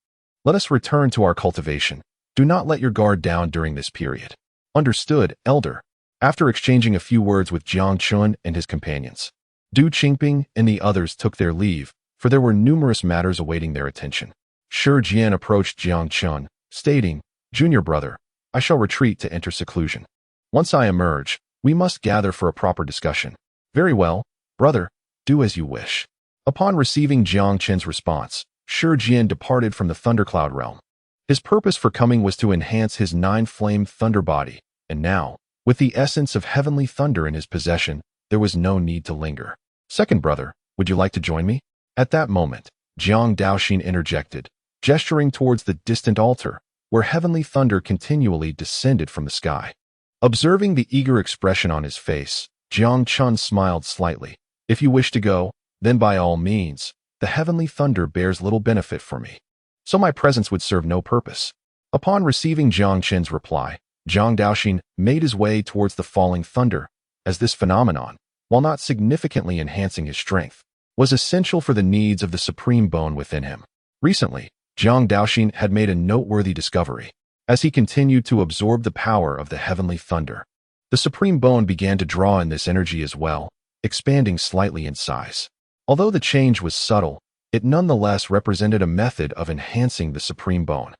let us return to our cultivation. Do not let your guard down during this period." "Understood, elder." After exchanging a few words with Jiang Chen and his companions, Du Qingping and the others took their leave, for there were numerous matters awaiting their attention. Shi Jian approached Jiang Chen, stating, "Junior brother, I shall retreat to enter seclusion. Once I emerge, we must gather for a proper discussion." "Very well, brother, do as you wish." Upon receiving Jiang Chen's response, Shi Jian departed from the thundercloud realm. His purpose for coming was to enhance his nine-flame thunder body, and now, with the essence of heavenly thunder in his possession, there was no need to linger. "Second brother, would you like to join me?" At that moment, Jiang Daoxin interjected, gesturing towards the distant altar, where heavenly thunder continually descended from the sky. Observing the eager expression on his face, Jiang Chen smiled slightly. "If you wish to go, then by all means. The heavenly thunder bears little benefit for me, so my presence would serve no purpose." Upon receiving Jiang Chen's reply, Jiang Daoxin made his way towards the falling thunder, as this phenomenon, while not significantly enhancing his strength, was essential for the needs of the supreme bone within him. Recently, Jiang Daoxin had made a noteworthy discovery. As he continued to absorb the power of the heavenly thunder, the supreme bone began to draw in this energy as well, expanding slightly in size. Although the change was subtle, it nonetheless represented a method of enhancing the supreme bone.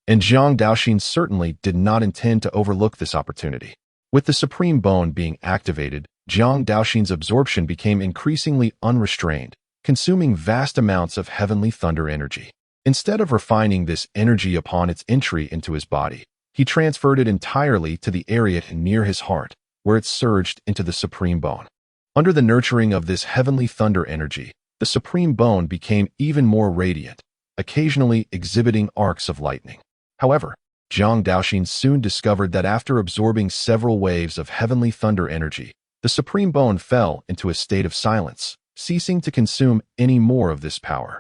And Jiang Daoxin certainly did not intend to overlook this opportunity. With the supreme bone being activated, Jiang Daoxin's absorption became increasingly unrestrained, consuming vast amounts of heavenly thunder energy. Instead of refining this energy upon its entry into his body, he transferred it entirely to the area near his heart, where it surged into the supreme bone. Under the nurturing of this heavenly thunder energy, the supreme bone became even more radiant, occasionally exhibiting arcs of lightning. However, Jiang Daoxin soon discovered that after absorbing several waves of heavenly thunder energy, the supreme bone fell into a state of silence, ceasing to consume any more of this power.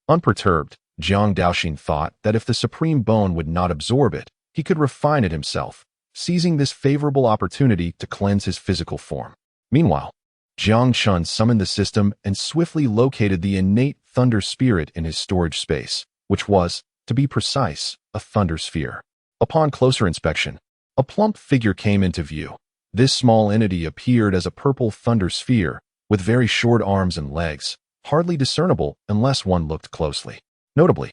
Unperturbed, Jiang Daoxin thought that if the supreme bone would not absorb it, he could refine it himself, seizing this favorable opportunity to cleanse his physical form. Meanwhile, Jiang Chen summoned the system and swiftly located the innate thunder spirit in his storage space, which was, to be precise, a thunder sphere. Upon closer inspection, a plump figure came into view. This small entity appeared as a purple thunder sphere, with very short arms and legs, hardly discernible unless one looked closely. Notably,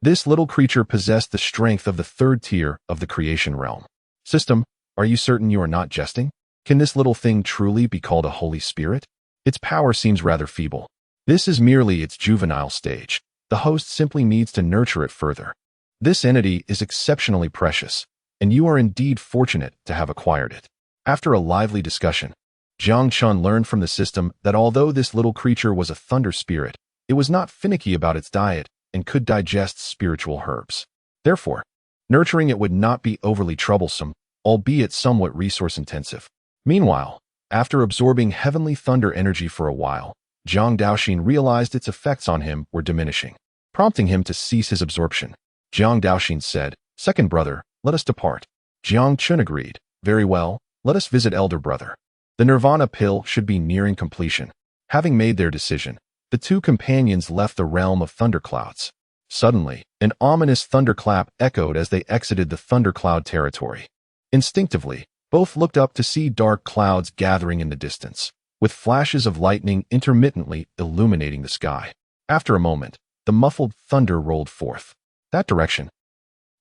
this little creature possessed the strength of the third tier of the creation realm. "System, are you certain you are not jesting? Can this little thing truly be called a holy spirit? Its power seems rather feeble. This is merely its juvenile stage. The host simply needs to nurture it further. This entity is exceptionally precious, and you are indeed fortunate to have acquired it." After a lively discussion, Jiang Chen learned from the system that although this little creature was a thunder spirit, it was not finicky about its diet and could digest spiritual herbs. Therefore, nurturing it would not be overly troublesome, albeit somewhat resource-intensive. Meanwhile, after absorbing heavenly thunder energy for a while, Jiang Daoxin realized its effects on him were diminishing, prompting him to cease his absorption. Jiang Daoxin said, "Second brother, let us depart." Jiang Chen agreed, "Very well, let us visit elder brother." The nirvana pill should be nearing completion. Having made their decision, the two companions left the realm of thunderclouds. Suddenly, an ominous thunderclap echoed as they exited the thundercloud territory. Instinctively, both looked up to see dark clouds gathering in the distance, with flashes of lightning intermittently illuminating the sky. After a moment, the muffled thunder rolled forth. That direction.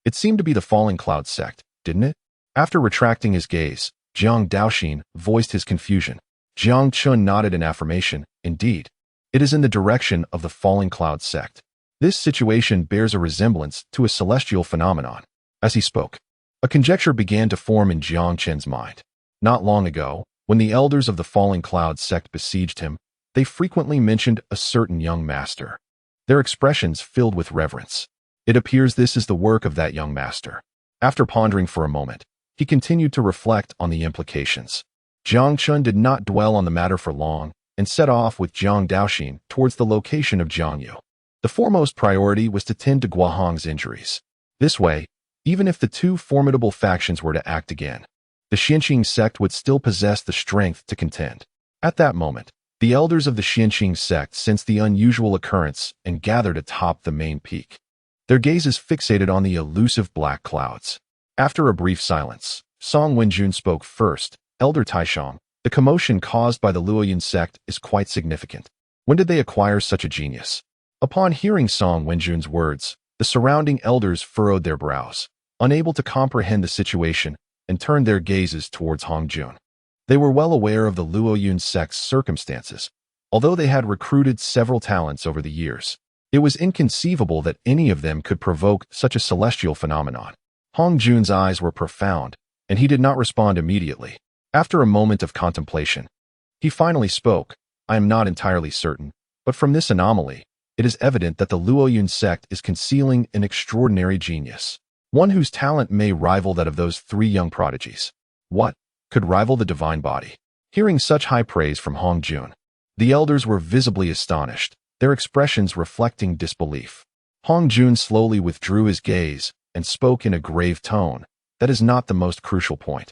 It seemed to be the falling cloud sect, didn't it? After retracting his gaze, Jiang Daoxin voiced his confusion. Jiang Chen nodded in affirmation. "Indeed, it is in the direction of the falling cloud sect. This situation bears a resemblance to a celestial phenomenon." As he spoke, a conjecture began to form in Jiang Chen's mind. Not long ago, when the elders of the falling cloud sect besieged him, they frequently mentioned a certain young master. Their expressions filled with reverence. It appears this is the work of that young master. After pondering for a moment, he continued to reflect on the implications. Jiang Chen did not dwell on the matter for long and set off with Jiang Daoxin towards the location of Jiang Yu. The foremost priority was to tend to Guohong's injuries. This way, Even if the two formidable factions were to act again, the Tianxiang sect would still possess the strength to contend. At that moment, the elders of the Tianxiang sect sensed the unusual occurrence and gathered atop the main peak. Their gazes fixated on the elusive black clouds. After a brief silence, Song Wenjun spoke first. Elder Tianxiang, the commotion caused by the Luoyun sect is quite significant. When did they acquire such a genius? Upon hearing Song Wenjun's words, the surrounding elders furrowed their brows, unable to comprehend the situation, and turned their gazes towards Hongjun. They were well aware of the Luoyun sect's circumstances. Although they had recruited several talents over the years, it was inconceivable that any of them could provoke such a celestial phenomenon. Hongjun's eyes were profound, and he did not respond immediately. After a moment of contemplation, he finally spoke. I am not entirely certain, but from this anomaly, it is evident that the Luoyun sect is concealing an extraordinary genius, one whose talent may rival that of those three young prodigies. What could rival the Divine Body? Hearing such high praise from Hongjun, the elders were visibly astonished, their expressions reflecting disbelief. Hongjun slowly withdrew his gaze and spoke in a grave tone. That is not the most crucial point.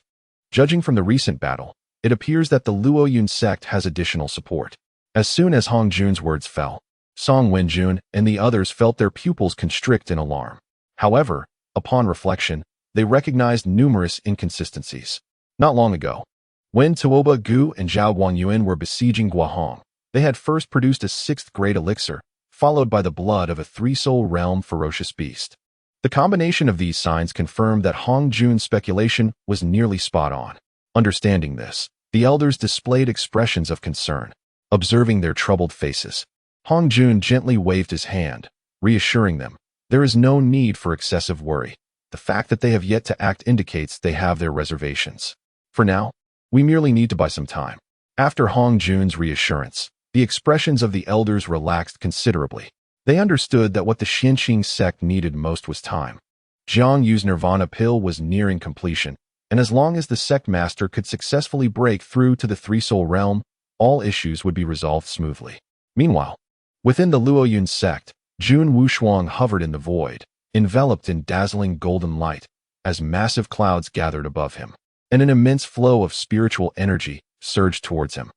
Judging from the recent battle, it appears that the Luoyun sect has additional support. As soon as Hongjun's words fell, Song Wenjun and the others felt their pupils constrict in alarm. However, upon reflection, they recognized numerous inconsistencies. Not long ago, when Tuoba Gu and Zhao Guangyuan were besieging Guahong, they had first produced a sixth-grade elixir, followed by the blood of a three-soul realm ferocious beast. The combination of these signs confirmed that Hongjun's speculation was nearly spot on. Understanding this, the elders displayed expressions of concern. Observing their troubled faces, Hongjun gently waved his hand, reassuring them. There is no need for excessive worry. The fact that they have yet to act indicates they have their reservations. For now, we merely need to buy some time. After Hongjun's reassurance, the expressions of the elders relaxed considerably. They understood that what the Tianxiang sect needed most was time. Jiang Yu's nirvana pill was nearing completion, and as long as the sect master could successfully break through to the three-soul realm, all issues would be resolved smoothly. Meanwhile, within the Luoyun sect, Jun Wushuang hovered in the void, enveloped in dazzling golden light, as massive clouds gathered above him, and an immense flow of spiritual energy surged towards him.